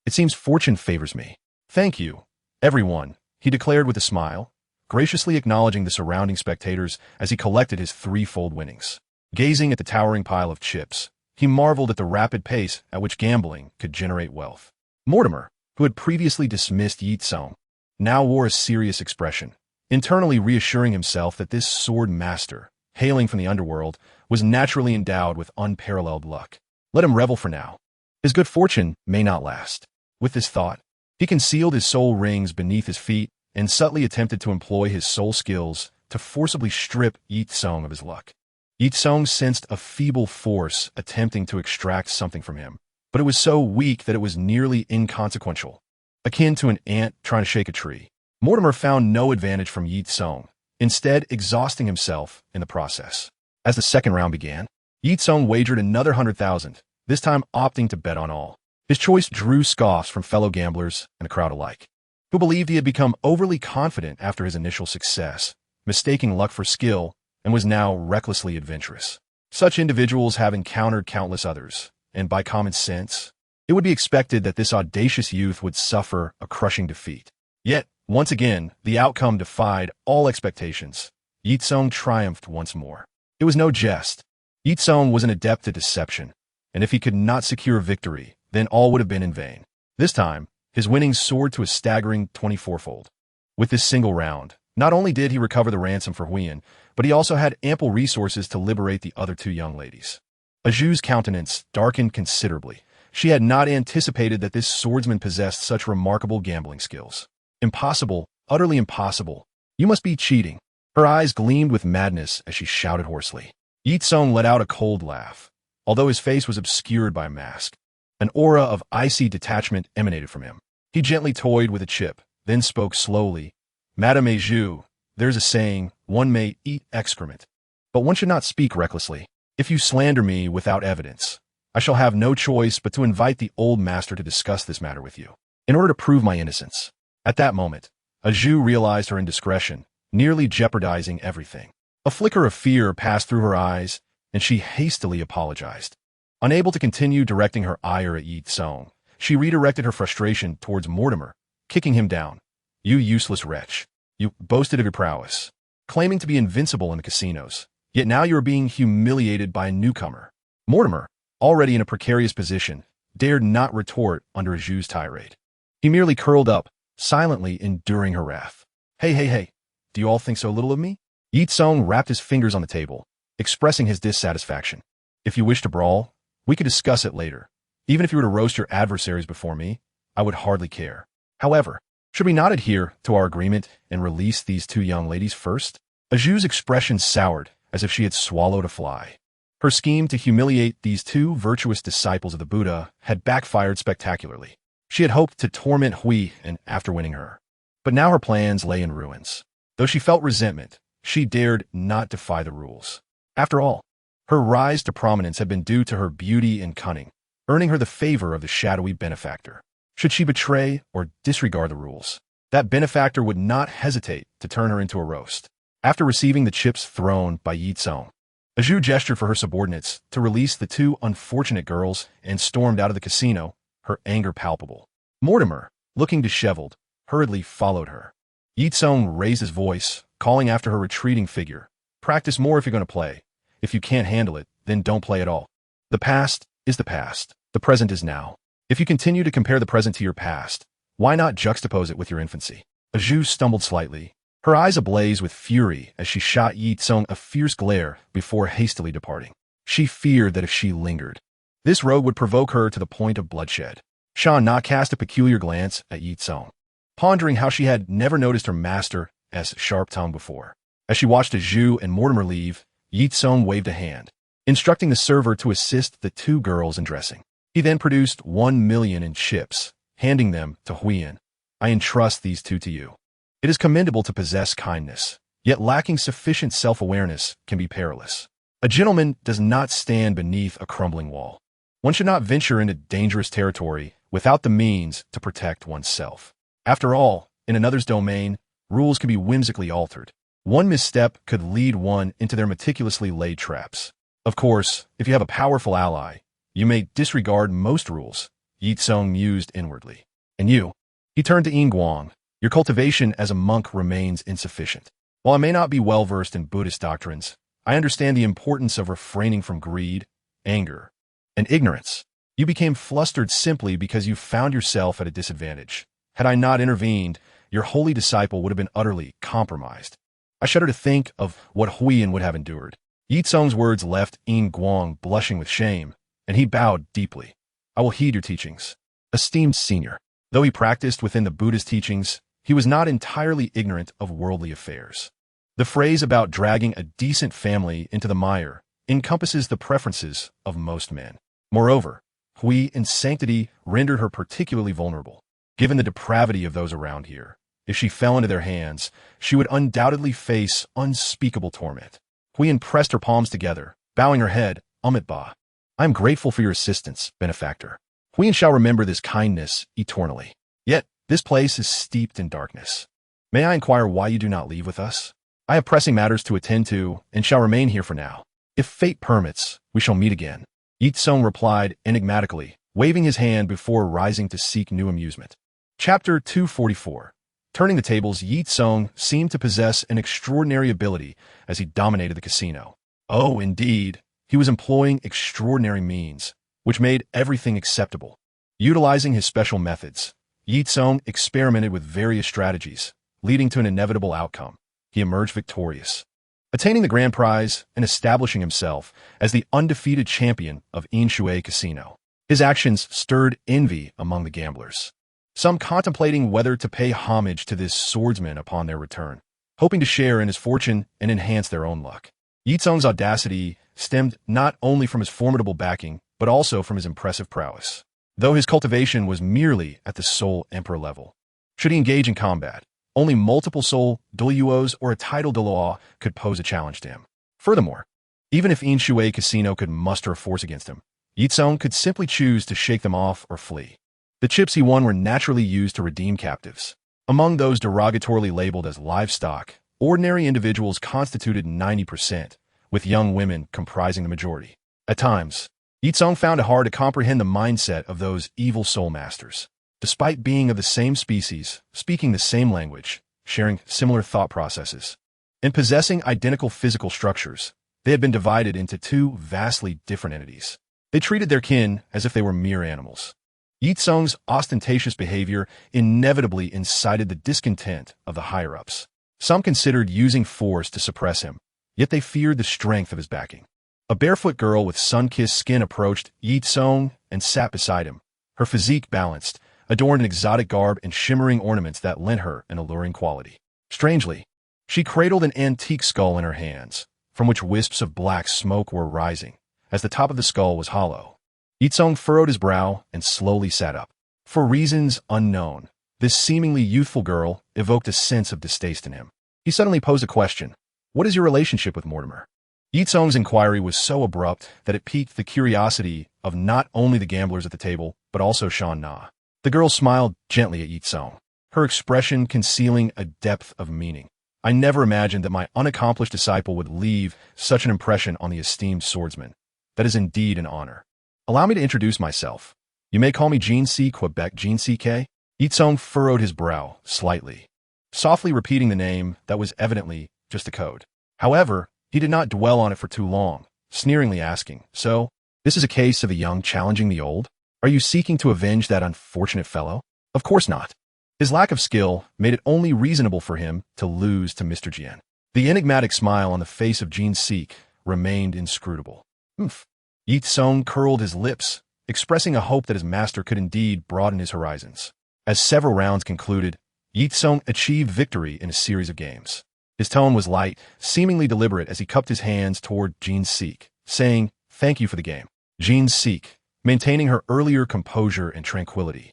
It seems fortune favors me. Thank you, everyone, he declared with a smile, graciously acknowledging the surrounding spectators as he collected his 3-fold winnings. Gazing at the towering pile of chips, he marveled at the rapid pace at which gambling could generate wealth. Mortimer, who had previously dismissed Ye Cong, now wore a serious expression, internally reassuring himself that this sword master, hailing from the underworld, was naturally endowed with unparalleled luck. Let him revel for now. His good fortune may not last. With this thought, he concealed his soul rings beneath his feet and subtly attempted to employ his soul skills to forcibly strip Ye Cong of his luck. Ye Cong sensed a feeble force attempting to extract something from him, but it was so weak that it was nearly inconsequential, akin to an ant trying to shake a tree. Mortimer found no advantage from Ye Cong, instead exhausting himself in the process. As the second round began, Ye Cong wagered another 100,000, this time opting to bet on all. His choice drew scoffs from fellow gamblers and the crowd alike, who believed he had become overly confident after his initial success, mistaking luck for skill, and was now recklessly adventurous. Such individuals have encountered countless others, and by common sense, it would be expected that this audacious youth would suffer a crushing defeat. Yet, once again, the outcome defied all expectations. Ye Cong triumphed once more. It was no jest. Ye Cong was an adept at deception, and if he could not secure victory, then all would have been in vain. This time, his winnings soared to a staggering 24-fold. With this single round, not only did he recover the ransom for Huiyan, but he also had ample resources to liberate the other two young ladies. Aju's countenance darkened considerably. She had not anticipated that this swordsman possessed such remarkable gambling skills. Impossible, utterly impossible. You must be cheating. Her eyes gleamed with madness as she shouted hoarsely. Ye Cong let out a cold laugh, although his face was obscured by a mask. An aura of icy detachment emanated from him. He gently toyed with a chip, then spoke slowly. Madame Aju, there's a saying, one may eat excrement, but one should not speak recklessly. If you slander me without evidence, I shall have no choice but to invite the old master to discuss this matter with you, in order to prove my innocence. At that moment, Aju realized her indiscretion, nearly jeopardizing everything. A flicker of fear passed through her eyes, and she hastily apologized. Unable to continue directing her ire at Ye Cong, she redirected her frustration towards Mortimer, kicking him down. You useless wretch. You boasted of your prowess, claiming to be invincible in the casinos, yet now you are being humiliated by a newcomer. Mortimer, already in a precarious position, dared not retort under Aju's tirade. He merely curled up, silently enduring her wrath. Hey, do you all think so little of me? Ye Cong rapped his fingers on the table, expressing his dissatisfaction. If you wish to brawl, we could discuss it later. Even if you were to roast your adversaries before me, I would hardly care. However, should we not adhere to our agreement and release these two young ladies first? Aju's expression soured, as if she had swallowed a fly. Her scheme to humiliate these two virtuous disciples of the Buddha had backfired spectacularly. She had hoped to torment Huiyan after winning her, but now her plans lay in ruins. Though she felt resentment, she dared not defy the rules. After all, her rise to prominence had been due to her beauty and cunning, earning her the favor of the shadowy benefactor. Should she betray or disregard the rules, that benefactor would not hesitate to turn her into a roast. After receiving the chips thrown by Ye Cong, Aju gestured for her subordinates to release the two unfortunate girls and stormed out of the casino, her anger palpable. Mortimer, looking disheveled, hurriedly followed her. Ye Cong raised his voice, calling after her retreating figure. Practice more if you're going to play. If you can't handle it, then don't play at all. The past is the past. The present is now. If you continue to compare the present to your past, why not juxtapose it with your infancy? Aju stumbled slightly, her eyes ablaze with fury as she shot Ye Cong a fierce glare before hastily departing. She feared that if she lingered, this road would provoke her to the point of bloodshed. Shan Na cast a peculiar glance at Ye Cong, pondering how she had never noticed her master as sharp-tongued before. As she watched Aju and Mortimer leave, Ye Cong waved a hand, instructing the server to assist the two girls in dressing. He then produced 1 million in chips, handing them to Huiyan. I entrust these two to you. It is commendable to possess kindness, yet lacking sufficient self-awareness can be perilous. A gentleman does not stand beneath a crumbling wall. One should not venture into dangerous territory without the means to protect oneself. After all, in another's domain, rules can be whimsically altered. One misstep could lead one into their meticulously laid traps. Of course, if you have a powerful ally, you may disregard most rules, Ye Cong mused inwardly. And you? He turned to Guang. Your cultivation as a monk remains insufficient. While I may not be well-versed in Buddhist doctrines, I understand the importance of refraining from greed, anger, and ignorance. You became flustered simply because you found yourself at a disadvantage. Had I not intervened, your holy disciple would have been utterly compromised. I shudder to think of what Huiyan would have endured. Ye Cong's words left Yin Guang blushing with shame, and he bowed deeply. I will heed your teachings. Esteemed senior. Though he practiced within the Buddha's teachings, he was not entirely ignorant of worldly affairs. The phrase about dragging a decent family into the mire encompasses the preferences of most men. Moreover, Hui and sanctity rendered her particularly vulnerable. Given the depravity of those around here, if she fell into their hands, she would undoubtedly face unspeakable torment. Huiyan pressed her palms together, bowing her head, Ba. I am grateful for your assistance, benefactor. Huiyan shall remember this kindness eternally. Yet, this place is steeped in darkness. May I inquire why you do not leave with us? I have pressing matters to attend to, and shall remain here for now. If fate permits, we shall meet again. Ye Cong replied enigmatically, waving his hand before rising to seek new amusement. Chapter 244. Turning the tables, Ye Cong seemed to possess an extraordinary ability as he dominated the casino. Oh, indeed, he was employing extraordinary means, which made everything acceptable. Utilizing his special methods, Ye Cong experimented with various strategies, leading to an inevitable outcome. He emerged victorious, attaining the grand prize and establishing himself as the undefeated champion of Inshui Casino. His actions stirred envy among the gamblers, some contemplating whether to pay homage to this swordsman upon their return, hoping to share in his fortune and enhance their own luck. Ye Cong's audacity stemmed not only from his formidable backing, but also from his impressive prowess, though his cultivation was merely at the Soul Emperor level. Should he engage in combat, only multiple Soul Douluos or a title Douluo could pose a challenge to him. Furthermore, even if Inshui Casino could muster a force against him, Ye Cong could simply choose to shake them off or flee. The chips he won were naturally used to redeem captives. Among those derogatorily labeled as livestock, ordinary individuals constituted 90%, with young women comprising the majority. At times, Ye Cong found it hard to comprehend the mindset of those evil soul masters. Despite being of the same species, speaking the same language, sharing similar thought processes, and possessing identical physical structures, they had been divided into two vastly different entities. They treated their kin as if they were mere animals. Ye Cong's ostentatious behavior inevitably incited the discontent of the higher-ups. Some considered using force to suppress him, yet they feared the strength of his backing. A barefoot girl with sun-kissed skin approached Ye Cong and sat beside him, her physique balanced, adorned in exotic garb and shimmering ornaments that lent her an alluring quality. Strangely, she cradled an antique skull in her hands, from which wisps of black smoke were rising, as the top of the skull was hollow. Ye Cong furrowed his brow and slowly sat up. For reasons unknown, this seemingly youthful girl evoked a sense of distaste in him. He suddenly posed a question. What is your relationship with Mortimer? Ye Cong's inquiry was so abrupt that it piqued the curiosity of not only the gamblers at the table, but also Shan Na. The girl smiled gently at Ye Cong, her expression concealing a depth of meaning. I never imagined that my unaccomplished disciple would leave such an impression on the esteemed swordsman. That is indeed an honor. Allow me to introduce myself. You may call me Jean C. Quebec Jean C.K. Ye Cong furrowed his brow slightly, softly repeating the name that was evidently just a code. However, he did not dwell on it for too long, sneeringly asking, So, this is a case of the young challenging the old? Are you seeking to avenge that unfortunate fellow? Of course not. His lack of skill made it only reasonable for him to lose to Mr. Jian. The enigmatic smile on the face of Jean Seek remained inscrutable. Humph. Ye Cong curled his lips, expressing a hope that his master could indeed broaden his horizons. As several rounds concluded, Ye Cong achieved victory in a series of games. His tone was light, seemingly deliberate as he cupped his hands toward Jean Seek, saying, Thank you for the game. Jean Seek, maintaining her earlier composure and tranquility,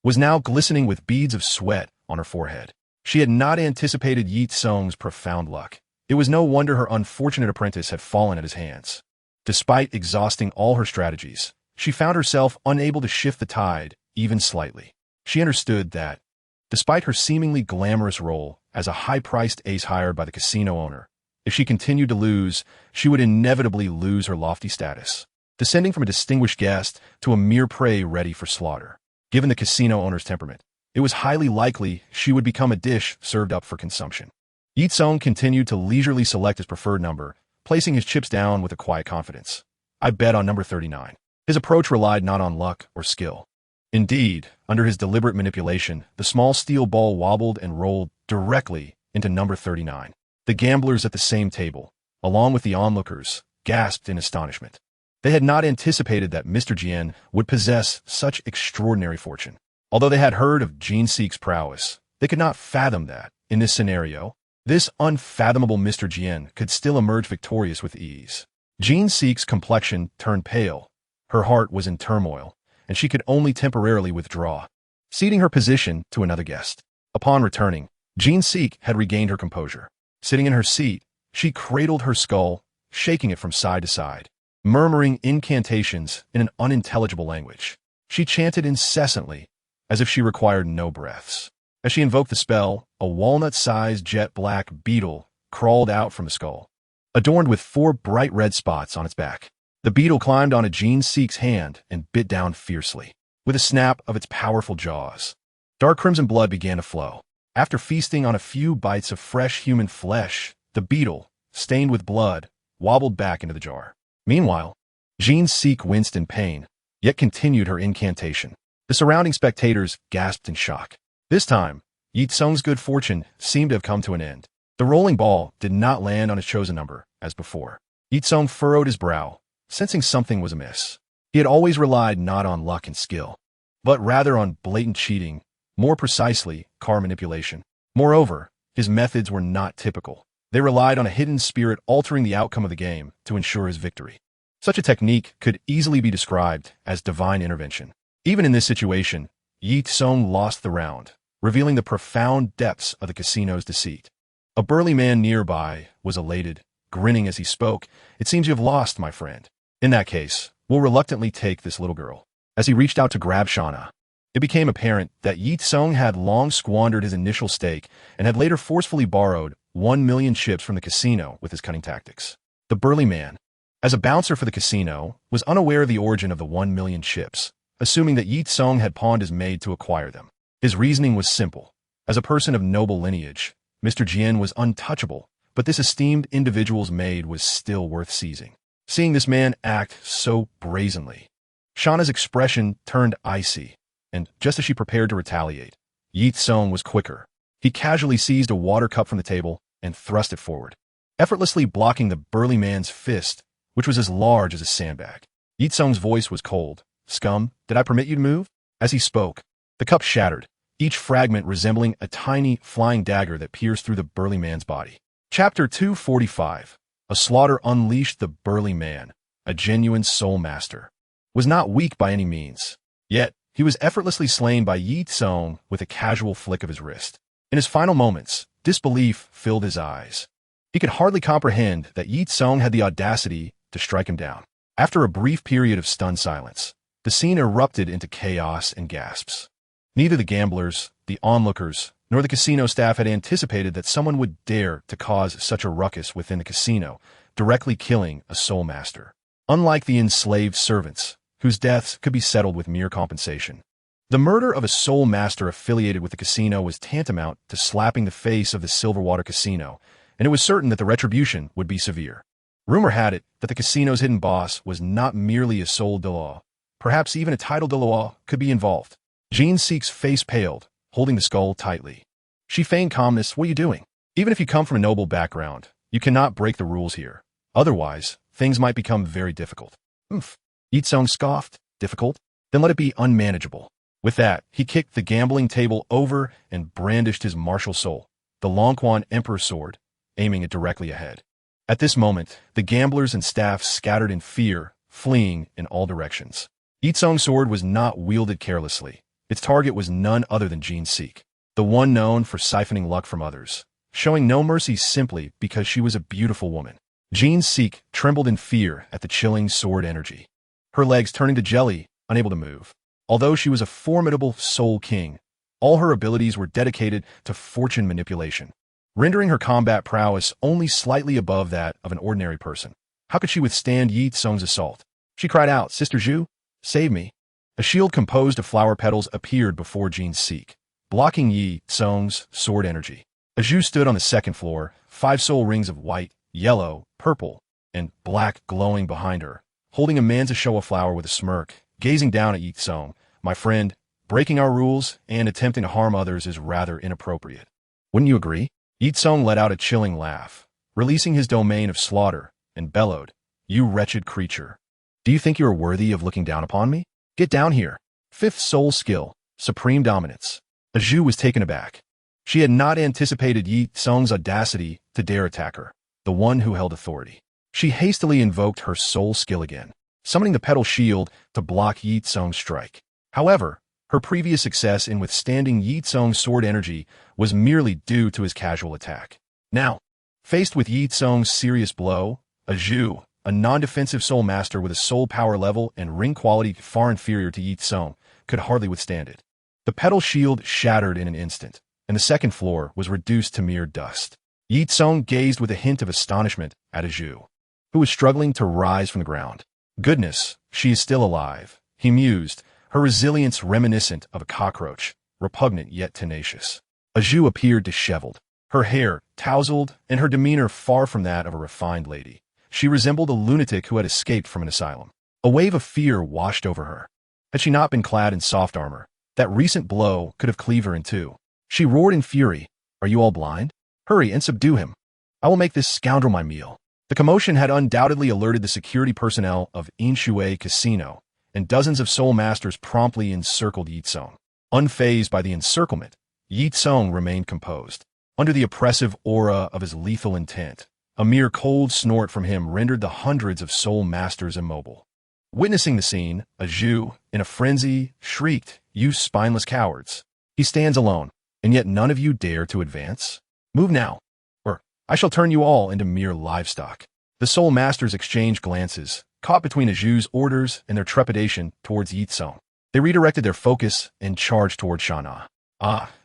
was now glistening with beads of sweat on her forehead. She had not anticipated Ye Cong's profound luck. It was no wonder her unfortunate apprentice had fallen at his hands. Despite exhausting all her strategies, she found herself unable to shift the tide, even slightly. She understood that, despite her seemingly glamorous role as a high-priced ace hired by the casino owner, if she continued to lose, she would inevitably lose her lofty status, descending from a distinguished guest to a mere prey ready for slaughter. Given the casino owner's temperament, it was highly likely she would become a dish served up for consumption. Ye Cong continued to leisurely select his preferred number, placing his chips down with a quiet confidence. I bet on number 39. His approach relied not on luck or skill. Indeed, under his deliberate manipulation, the small steel ball wobbled and rolled directly into number 39. The gamblers at the same table, along with the onlookers, gasped in astonishment. They had not anticipated that Mr. Jian would possess such extraordinary fortune. Although they had heard of Jin Seek's prowess, they could not fathom that, in this scenario, this unfathomable Mr. Jian could still emerge victorious with ease. Jin Seek's complexion turned pale. Her heart was in turmoil, and she could only temporarily withdraw, ceding her position to another guest. Upon returning, Jin Seek had regained her composure. Sitting in her seat, she cradled her skull, shaking it from side to side, murmuring incantations in an unintelligible language. She chanted incessantly, as if she required no breaths. As she invoked the spell, a walnut-sized jet-black beetle crawled out from the skull, adorned with 4 bright red spots on its back. The beetle climbed onto Jin Seek's hand and bit down fiercely. With a snap of its powerful jaws, dark crimson blood began to flow. After feasting on a few bites of fresh human flesh, the beetle, stained with blood, wobbled back into the jar. Meanwhile, Jin Seek winced in pain, yet continued her incantation. The surrounding spectators gasped in shock. This time, Ye Cong's good fortune seemed to have come to an end. The rolling ball did not land on his chosen number, as before. Ye Cong furrowed his brow, sensing something was amiss. He had always relied not on luck and skill, but rather on blatant cheating, more precisely, card manipulation. Moreover, his methods were not typical. They relied on a hidden spirit altering the outcome of the game to ensure his victory. Such a technique could easily be described as divine intervention. Even in this situation, Ye Cong lost the round, revealing the profound depths of the casino's deceit. A burly man nearby was elated, grinning as he spoke. "It seems you have lost, my friend. In that case, we'll reluctantly take this little girl." As he reached out to grab Shauna, it became apparent that Ye Cong had long squandered his initial stake and had later forcefully borrowed 1 million chips from the casino with his cunning tactics. The burly man, as a bouncer for the casino, was unaware of the origin of the 1 million chips, assuming that Ye Cong had pawned his maid to acquire them. His reasoning was simple. As a person of noble lineage, Mr. Jian was untouchable, but this esteemed individual's maid was still worth seizing. Seeing this man act so brazenly, Shauna's expression turned icy, and just as she prepared to retaliate, Ye Cong was quicker. He casually seized a water cup from the table and thrust it forward, effortlessly blocking the burly man's fist, which was as large as a sandbag. Ye Cong's voice was cold. "Scum, did I permit you to move?" As he spoke, the cup shattered, each fragment resembling a tiny flying dagger that pierced through the burly man's body. Chapter 245. A slaughter unleashed. The burly man, a genuine soul master, was not weak by any means. Yet, he was effortlessly slain by Ye Cong with a casual flick of his wrist. In his final moments, disbelief filled his eyes. He could hardly comprehend that Ye Cong had the audacity to strike him down. After a brief period of stunned silence, the scene erupted into chaos and gasps. Neither the gamblers, the onlookers, nor the casino staff had anticipated that someone would dare to cause such a ruckus within the casino, directly killing a soul master. Unlike the enslaved servants, whose deaths could be settled with mere compensation, the murder of a soul master affiliated with the casino was tantamount to slapping the face of the Silverwater Casino, and it was certain that the retribution would be severe. Rumor had it that the casino's hidden boss was not merely a soul de law. Perhaps even a title de law could be involved. Jin Seek's face paled, holding the skull tightly. She feigned calmness. "What are you doing? Even if you come from a noble background, you cannot break the rules here. Otherwise, things might become very difficult." "Oomph." Ye Cong scoffed. "Difficult? Then let it be unmanageable." With that, he kicked the gambling table over and brandished his martial soul, the Longquan Emperor sword, aiming it directly ahead. At this moment, the gamblers and staff scattered in fear, fleeing in all directions. Ye Cong's sword was not wielded carelessly. Its target was none other than Jin Seek, the one known for siphoning luck from others, showing no mercy simply because she was a beautiful woman. Jin Seek trembled in fear at the chilling sword energy, her legs turning to jelly, unable to move. Although she was a formidable soul king, all her abilities were dedicated to fortune manipulation, rendering her combat prowess only slightly above that of an ordinary person. How could she withstand Ye Cong's assault? She cried out, "Sister Zhu, save me." A shield composed of flower petals appeared before Jin Seek, blocking Ye Cong's sword energy. As Zhu stood on the second floor, 5 soul rings of white, yellow, purple, and black glowing behind her, holding a manzashoa flower with a smirk, gazing down at Ye Cong. My friend, breaking our rules and attempting to harm others is rather inappropriate. Wouldn't you agree? Ye Cong let out a chilling laugh, releasing his domain of slaughter, and bellowed, You wretched creature. Do you think you are worthy of looking down upon me? Get down here. Fifth soul skill, supreme dominance. Zhu was taken aback. She had not anticipated Ye Cong's audacity to dare attack her, the one who held authority. She hastily invoked her soul skill again, summoning the petal shield to block Ye Cong's strike. However, her previous success in withstanding Ye Cong's sword energy was merely due to his casual attack. Now, faced with Ye Cong's serious blow, Zhu, a non-defensive soul master with a soul power level and ring quality far inferior to Ye Cong, could hardly withstand it. The petal shield shattered in an instant, and the second floor was reduced to mere dust. Ye Cong gazed with a hint of astonishment at Zhu, who was struggling to rise from the ground. Goodness, she is still alive, he mused, her resilience reminiscent of a cockroach, repugnant yet tenacious. Zhu appeared disheveled, her hair tousled, and her demeanor far from that of a refined lady. She resembled a lunatic who had escaped from an asylum. A wave of fear washed over her. Had she not been clad in soft armor, that recent blow could have cleaved her in two. She roared in fury, Are you all blind? Hurry and subdue him. I will make this scoundrel my meal. The commotion had undoubtedly alerted the security personnel of Inshui Casino, and dozens of soul masters promptly encircled Ye Cong. Unfazed by the encirclement, Ye Cong remained composed. Under the oppressive aura of his lethal intent, a mere cold snort from him rendered the hundreds of soul masters immobile. Witnessing the scene, Zhu, in a frenzy, shrieked, You spineless cowards! He stands alone, and yet none of you dare to advance? Move now, or I shall turn you all into mere livestock. The soul masters exchanged glances, caught between Zhu's orders and their trepidation towards Ye Cong. They redirected their focus and charged toward Shana.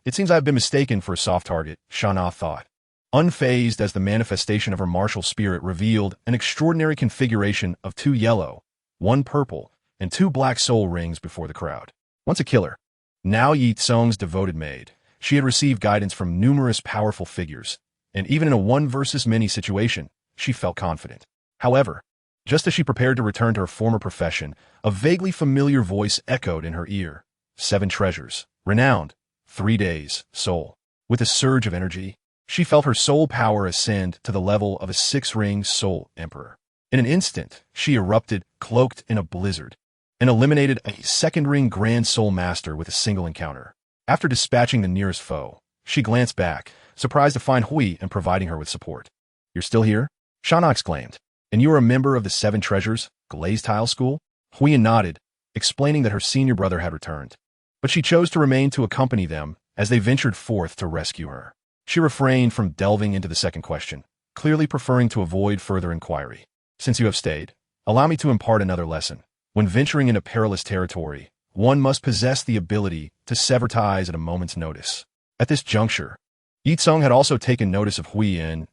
It seems I have been mistaken for a soft target, Shana thought. Unfazed as the manifestation of her martial spirit revealed an extraordinary configuration of 2 yellow, 1 purple, and 2 black soul rings before the crowd. Once a killer, now Ye Cong's devoted maid, she had received guidance from numerous powerful figures, and even in a 1 versus many situation, she felt confident. However, just as she prepared to return to her former profession, a vaguely familiar voice echoed in her ear. 7 treasures, renowned, 3 days, soul. With a surge of energy, she felt her soul power ascend to the level of a 6-ring soul emperor. In an instant, she erupted, cloaked in a blizzard, and eliminated a 2nd-ring grand soul master with a single encounter. After dispatching the nearest foe, she glanced back, surprised to find Hui and providing her with support. You're still here? Shana exclaimed. And you are a member of the 7 Treasures, Glazed Tile School? Hui nodded, explaining that her senior brother had returned. But she chose to remain to accompany them as they ventured forth to rescue her. She refrained from delving into the second question, clearly preferring to avoid further inquiry. Since you have stayed, allow me to impart another lesson. When venturing into perilous territory, one must possess the ability to sever ties at a moment's notice. At this juncture, Ye Cong had also taken notice of Hui and,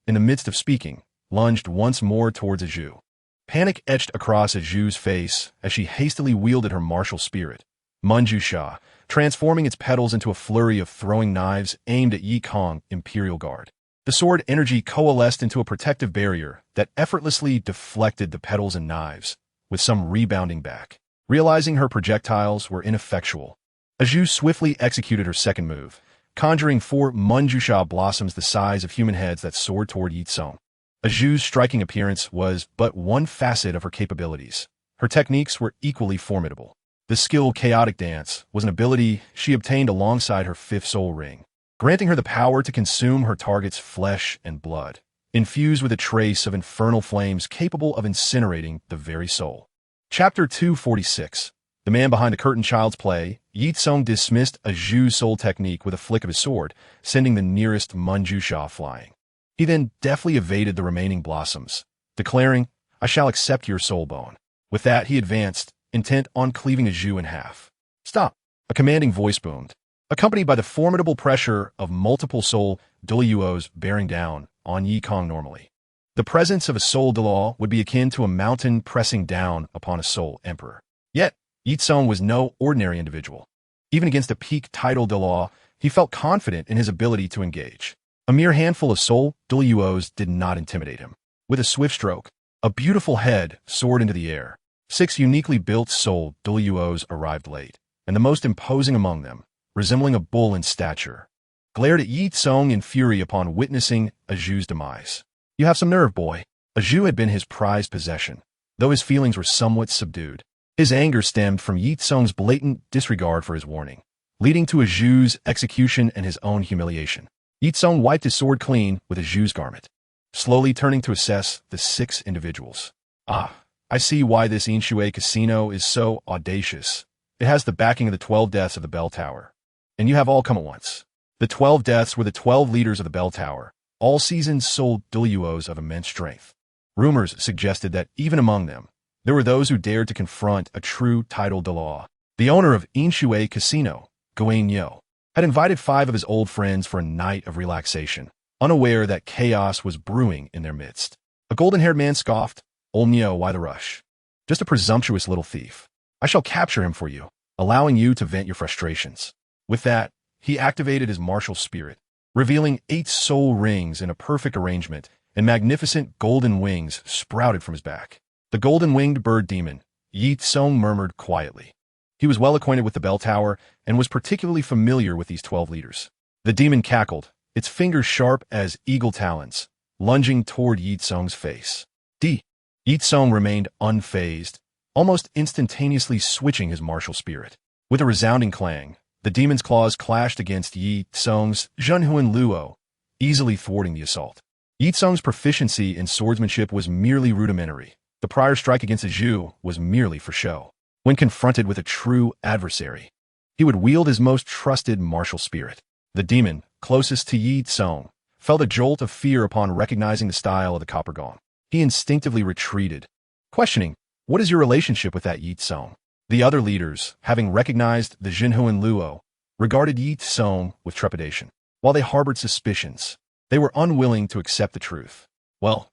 in the midst of speaking, lunged once more towards Zhu. Panic etched across Zhu's face as she hastily wielded her martial spirit, Manjusha, transforming its petals into a flurry of throwing knives aimed at Ye Cong Imperial Guard. The sword energy coalesced into a protective barrier that effortlessly deflected the petals and knives, with some rebounding back. Realizing her projectiles were ineffectual, Zhu swiftly executed her second move, conjuring 4 Manjusha blossoms the size of human heads that soared toward Ye Cong. Zhu's striking appearance was but one facet of her capabilities. Her techniques were equally formidable. The skill Chaotic Dance was an ability she obtained alongside her 5th soul ring, granting her the power to consume her target's flesh and blood, infused with a trace of infernal flames capable of incinerating the very soul. Chapter 246. The man behind the curtain child's play, Ye Cong dismissed Zhu's soul technique with a flick of his sword, sending the nearest Manjusha flying. He then deftly evaded the remaining blossoms, declaring, I shall accept your soul bone. With that, he advanced, intent on cleaving Zhu in half. Stop! A commanding voice boomed, accompanied by the formidable pressure of multiple soul Douluos bearing down on Ye Cong normally. The presence of a soul Douluo would be akin to a mountain pressing down upon a soul emperor. Yet, Ye Cong was no ordinary individual. Even against a peak title Douluo, he felt confident in his ability to engage. A mere handful of soul Douluos did not intimidate him. With a swift stroke, A beautiful head soared into the air. 6 uniquely built soul Douluos arrived late, and the most imposing among them, resembling a bull in stature, glared at Ye Cong in fury upon witnessing Aju's demise. "You have some nerve, boy." Aju had been his prized possession, though his feelings were somewhat subdued. His anger stemmed from Ye Cong's blatant disregard for his warning, leading to Aju's execution and his own humiliation. Ye Cong wiped his sword clean with Aju's garment, slowly turning to assess the 6 individuals. "Ah, I see why this Inshui casino is so audacious. It has the backing of the 12 deaths of the bell tower. And you have all come at once." The 12 deaths were the 12 leaders of the bell tower, all seasoned soul Douluos of immense strength. Rumors suggested that even among them, there were those who dared to confront a true title de law. The owner of Inshui Casino, Guan Yo, had invited 5 of his old friends for a night of relaxation, unaware that chaos was brewing in their midst. A golden-haired man scoffed, "Old Nyo, why the rush? Just a presumptuous little thief. I shall capture him for you, allowing you to vent your frustrations." With that, he activated his martial spirit, revealing 8 soul rings in a perfect arrangement, and magnificent golden wings sprouted from his back. The golden-winged bird demon, Ye Cong murmured quietly. He was well acquainted with the bell tower and was particularly familiar with these 12 leaders. The demon cackled, its fingers sharp as eagle talons, lunging toward Ye Cong's face. Ye Cong remained unfazed, almost instantaneously switching his martial spirit. With a resounding clang, the demon's claws clashed against Ye Cong's Zhenhuan Luo, easily thwarting the assault. Ye Cong's proficiency in swordsmanship was merely rudimentary. The prior strike against Aju was merely for show. When confronted with a true adversary, he would wield his most trusted martial spirit. The demon, closest to Ye Cong, felt a jolt of fear upon recognizing the style of the copper gong. He instinctively retreated, questioning, "What is your relationship with that Ye Cong?" The other leaders, having recognized the Zhenhuan Luo, regarded Ye Cong with trepidation. While they harbored suspicions, they were unwilling to accept the truth. Well,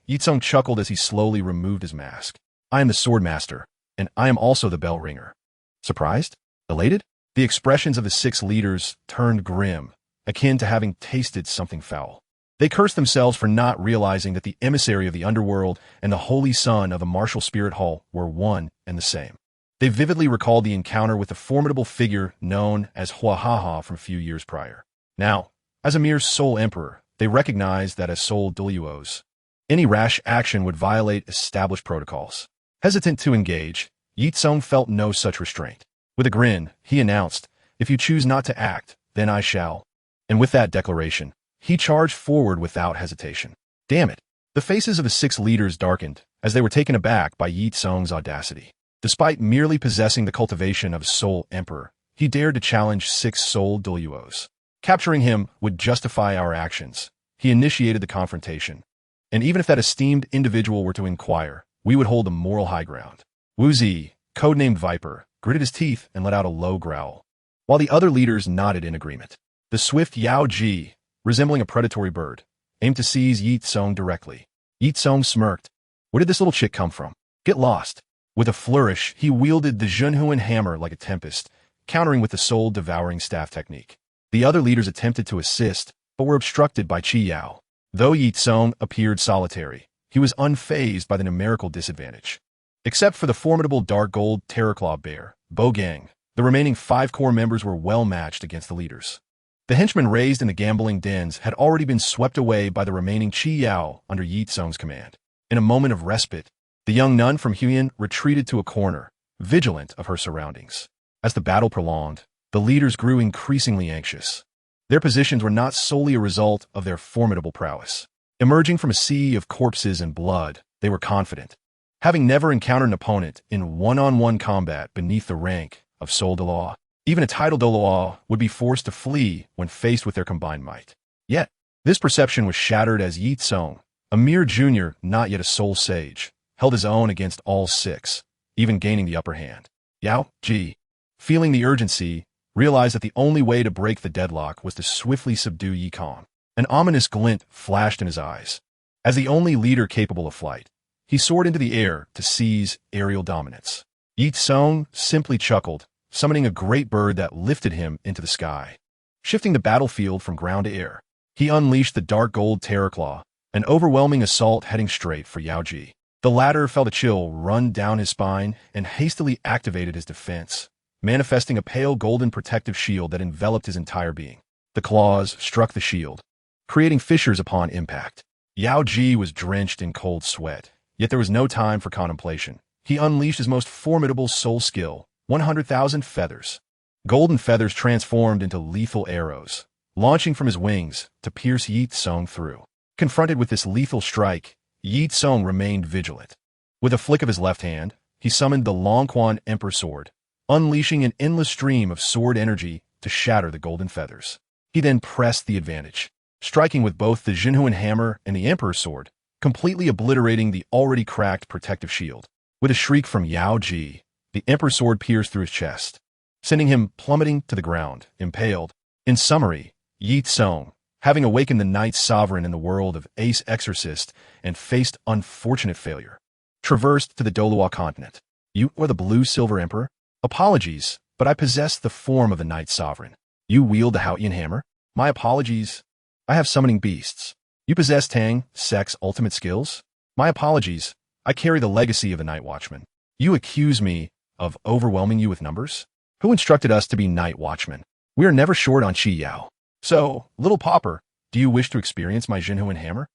Ye Cong chuckled as he slowly removed his mask. "I am the sword master, and I am also the bell ringer." Surprised? Elated? The expressions of the 6 leaders turned grim, akin to having tasted something foul. They cursed themselves for not realizing that the emissary of the underworld and the holy son of the martial spirit hall were one and the same. They vividly recalled the encounter with the formidable figure known as Huahaha from a few years prior. Now, as a mere soul emperor, they recognized that as soul Douluos, any rash action would violate established protocols. Hesitant to engage, Ye Cong felt no such restraint. With a grin, he announced, "If you choose not to act, then I shall." And with that declaration, he charged forward without hesitation. Damn it! The faces of the 6 leaders darkened as they were taken aback by Ye Cong's audacity. Despite merely possessing the cultivation of a soul emperor, he dared to challenge 6 soul Douluos. Capturing him would justify our actions. He initiated the confrontation. And even if that esteemed individual were to inquire, we would hold the moral high ground. Wu Zi, codenamed Viper, gritted his teeth and let out a low growl, while the other leaders nodded in agreement. The swift Yao Ji, resembling a predatory bird, aimed to seize Ye Cong directly. Ye Cong smirked. "Where did this little chick come from? Get lost." With a flourish, he wielded the Haotian Hammer like a tempest, countering with the soul-devouring staff technique. The other leaders attempted to assist, but were obstructed by Qi Yao. Though Ye Cong appeared solitary, he was unfazed by the numerical disadvantage. Except for the formidable dark gold Terrorclaw bear, Bo Gang, the remaining 5 core members were well matched against the leaders. The henchmen raised in the gambling dens had already been swept away by the remaining Qi Yao under Ye Cong's command. In a moment of respite, the young nun from Huyan retreated to a corner, vigilant of her surroundings. As the battle prolonged, the leaders grew increasingly anxious. Their positions were not solely a result of their formidable prowess. Emerging from a sea of corpses and blood, they were confident. Having never encountered an opponent in one-on-one combat beneath the rank of Soul de Law, even a title de law would be forced to flee when faced with their combined might. Yet, this perception was shattered as Ye Cong, a mere junior not yet a soul sage, held his own against all 6, even gaining the upper hand. Yao Ji, feeling the urgency, realized that the only way to break the deadlock was to swiftly subdue Ye Cong. An ominous glint flashed in his eyes. As the only leader capable of flight, he soared into the air to seize aerial dominance. Ye Cong simply chuckled, summoning a great bird that lifted him into the sky. Shifting the battlefield from ground to air, he unleashed the dark gold Terrorclaw, an overwhelming assault heading straight for Yao Ji. The latter felt a chill run down his spine and hastily activated his defense, manifesting a pale golden protective shield that enveloped his entire being. The claws struck the shield, creating fissures upon impact. Yao Ji was drenched in cold sweat, yet there was no time for contemplation. He unleashed his most formidable soul skill, 100,000 feathers. Golden feathers transformed into lethal arrows, launching from his wings to pierce Ye Cong through. Confronted with this lethal strike, Ye Cong remained vigilant. With a flick of his left hand, he summoned the Longquan Emperor Sword, unleashing an endless stream of sword energy to shatter the golden feathers. He then pressed the advantage, striking with both the Jinhuan Hammer and the Emperor's Sword, completely obliterating the already cracked protective shield. With a shriek from Yao Ji, the Emperor's Sword pierced through his chest, sending him plummeting to the ground, impaled. In summary, Ye Cong, having awakened the Night Sovereign in the world of Ace Exorcist and faced unfortunate failure, traversed to the Douluo Continent. You are the Blue-Silver Emperor? Apologies, but I possess the form of a Night Sovereign. You wield the Haotian Hammer? My apologies. I have summoning beasts. You possess Tang Sect's ultimate skills? My apologies. I carry the legacy of the Night Watchman. You accuse me of overwhelming you with numbers? Who instructed us to be Night Watchmen? We are never short on Chi Yao. So, little pauper, do you wish to experience my Jinhuan Hammer?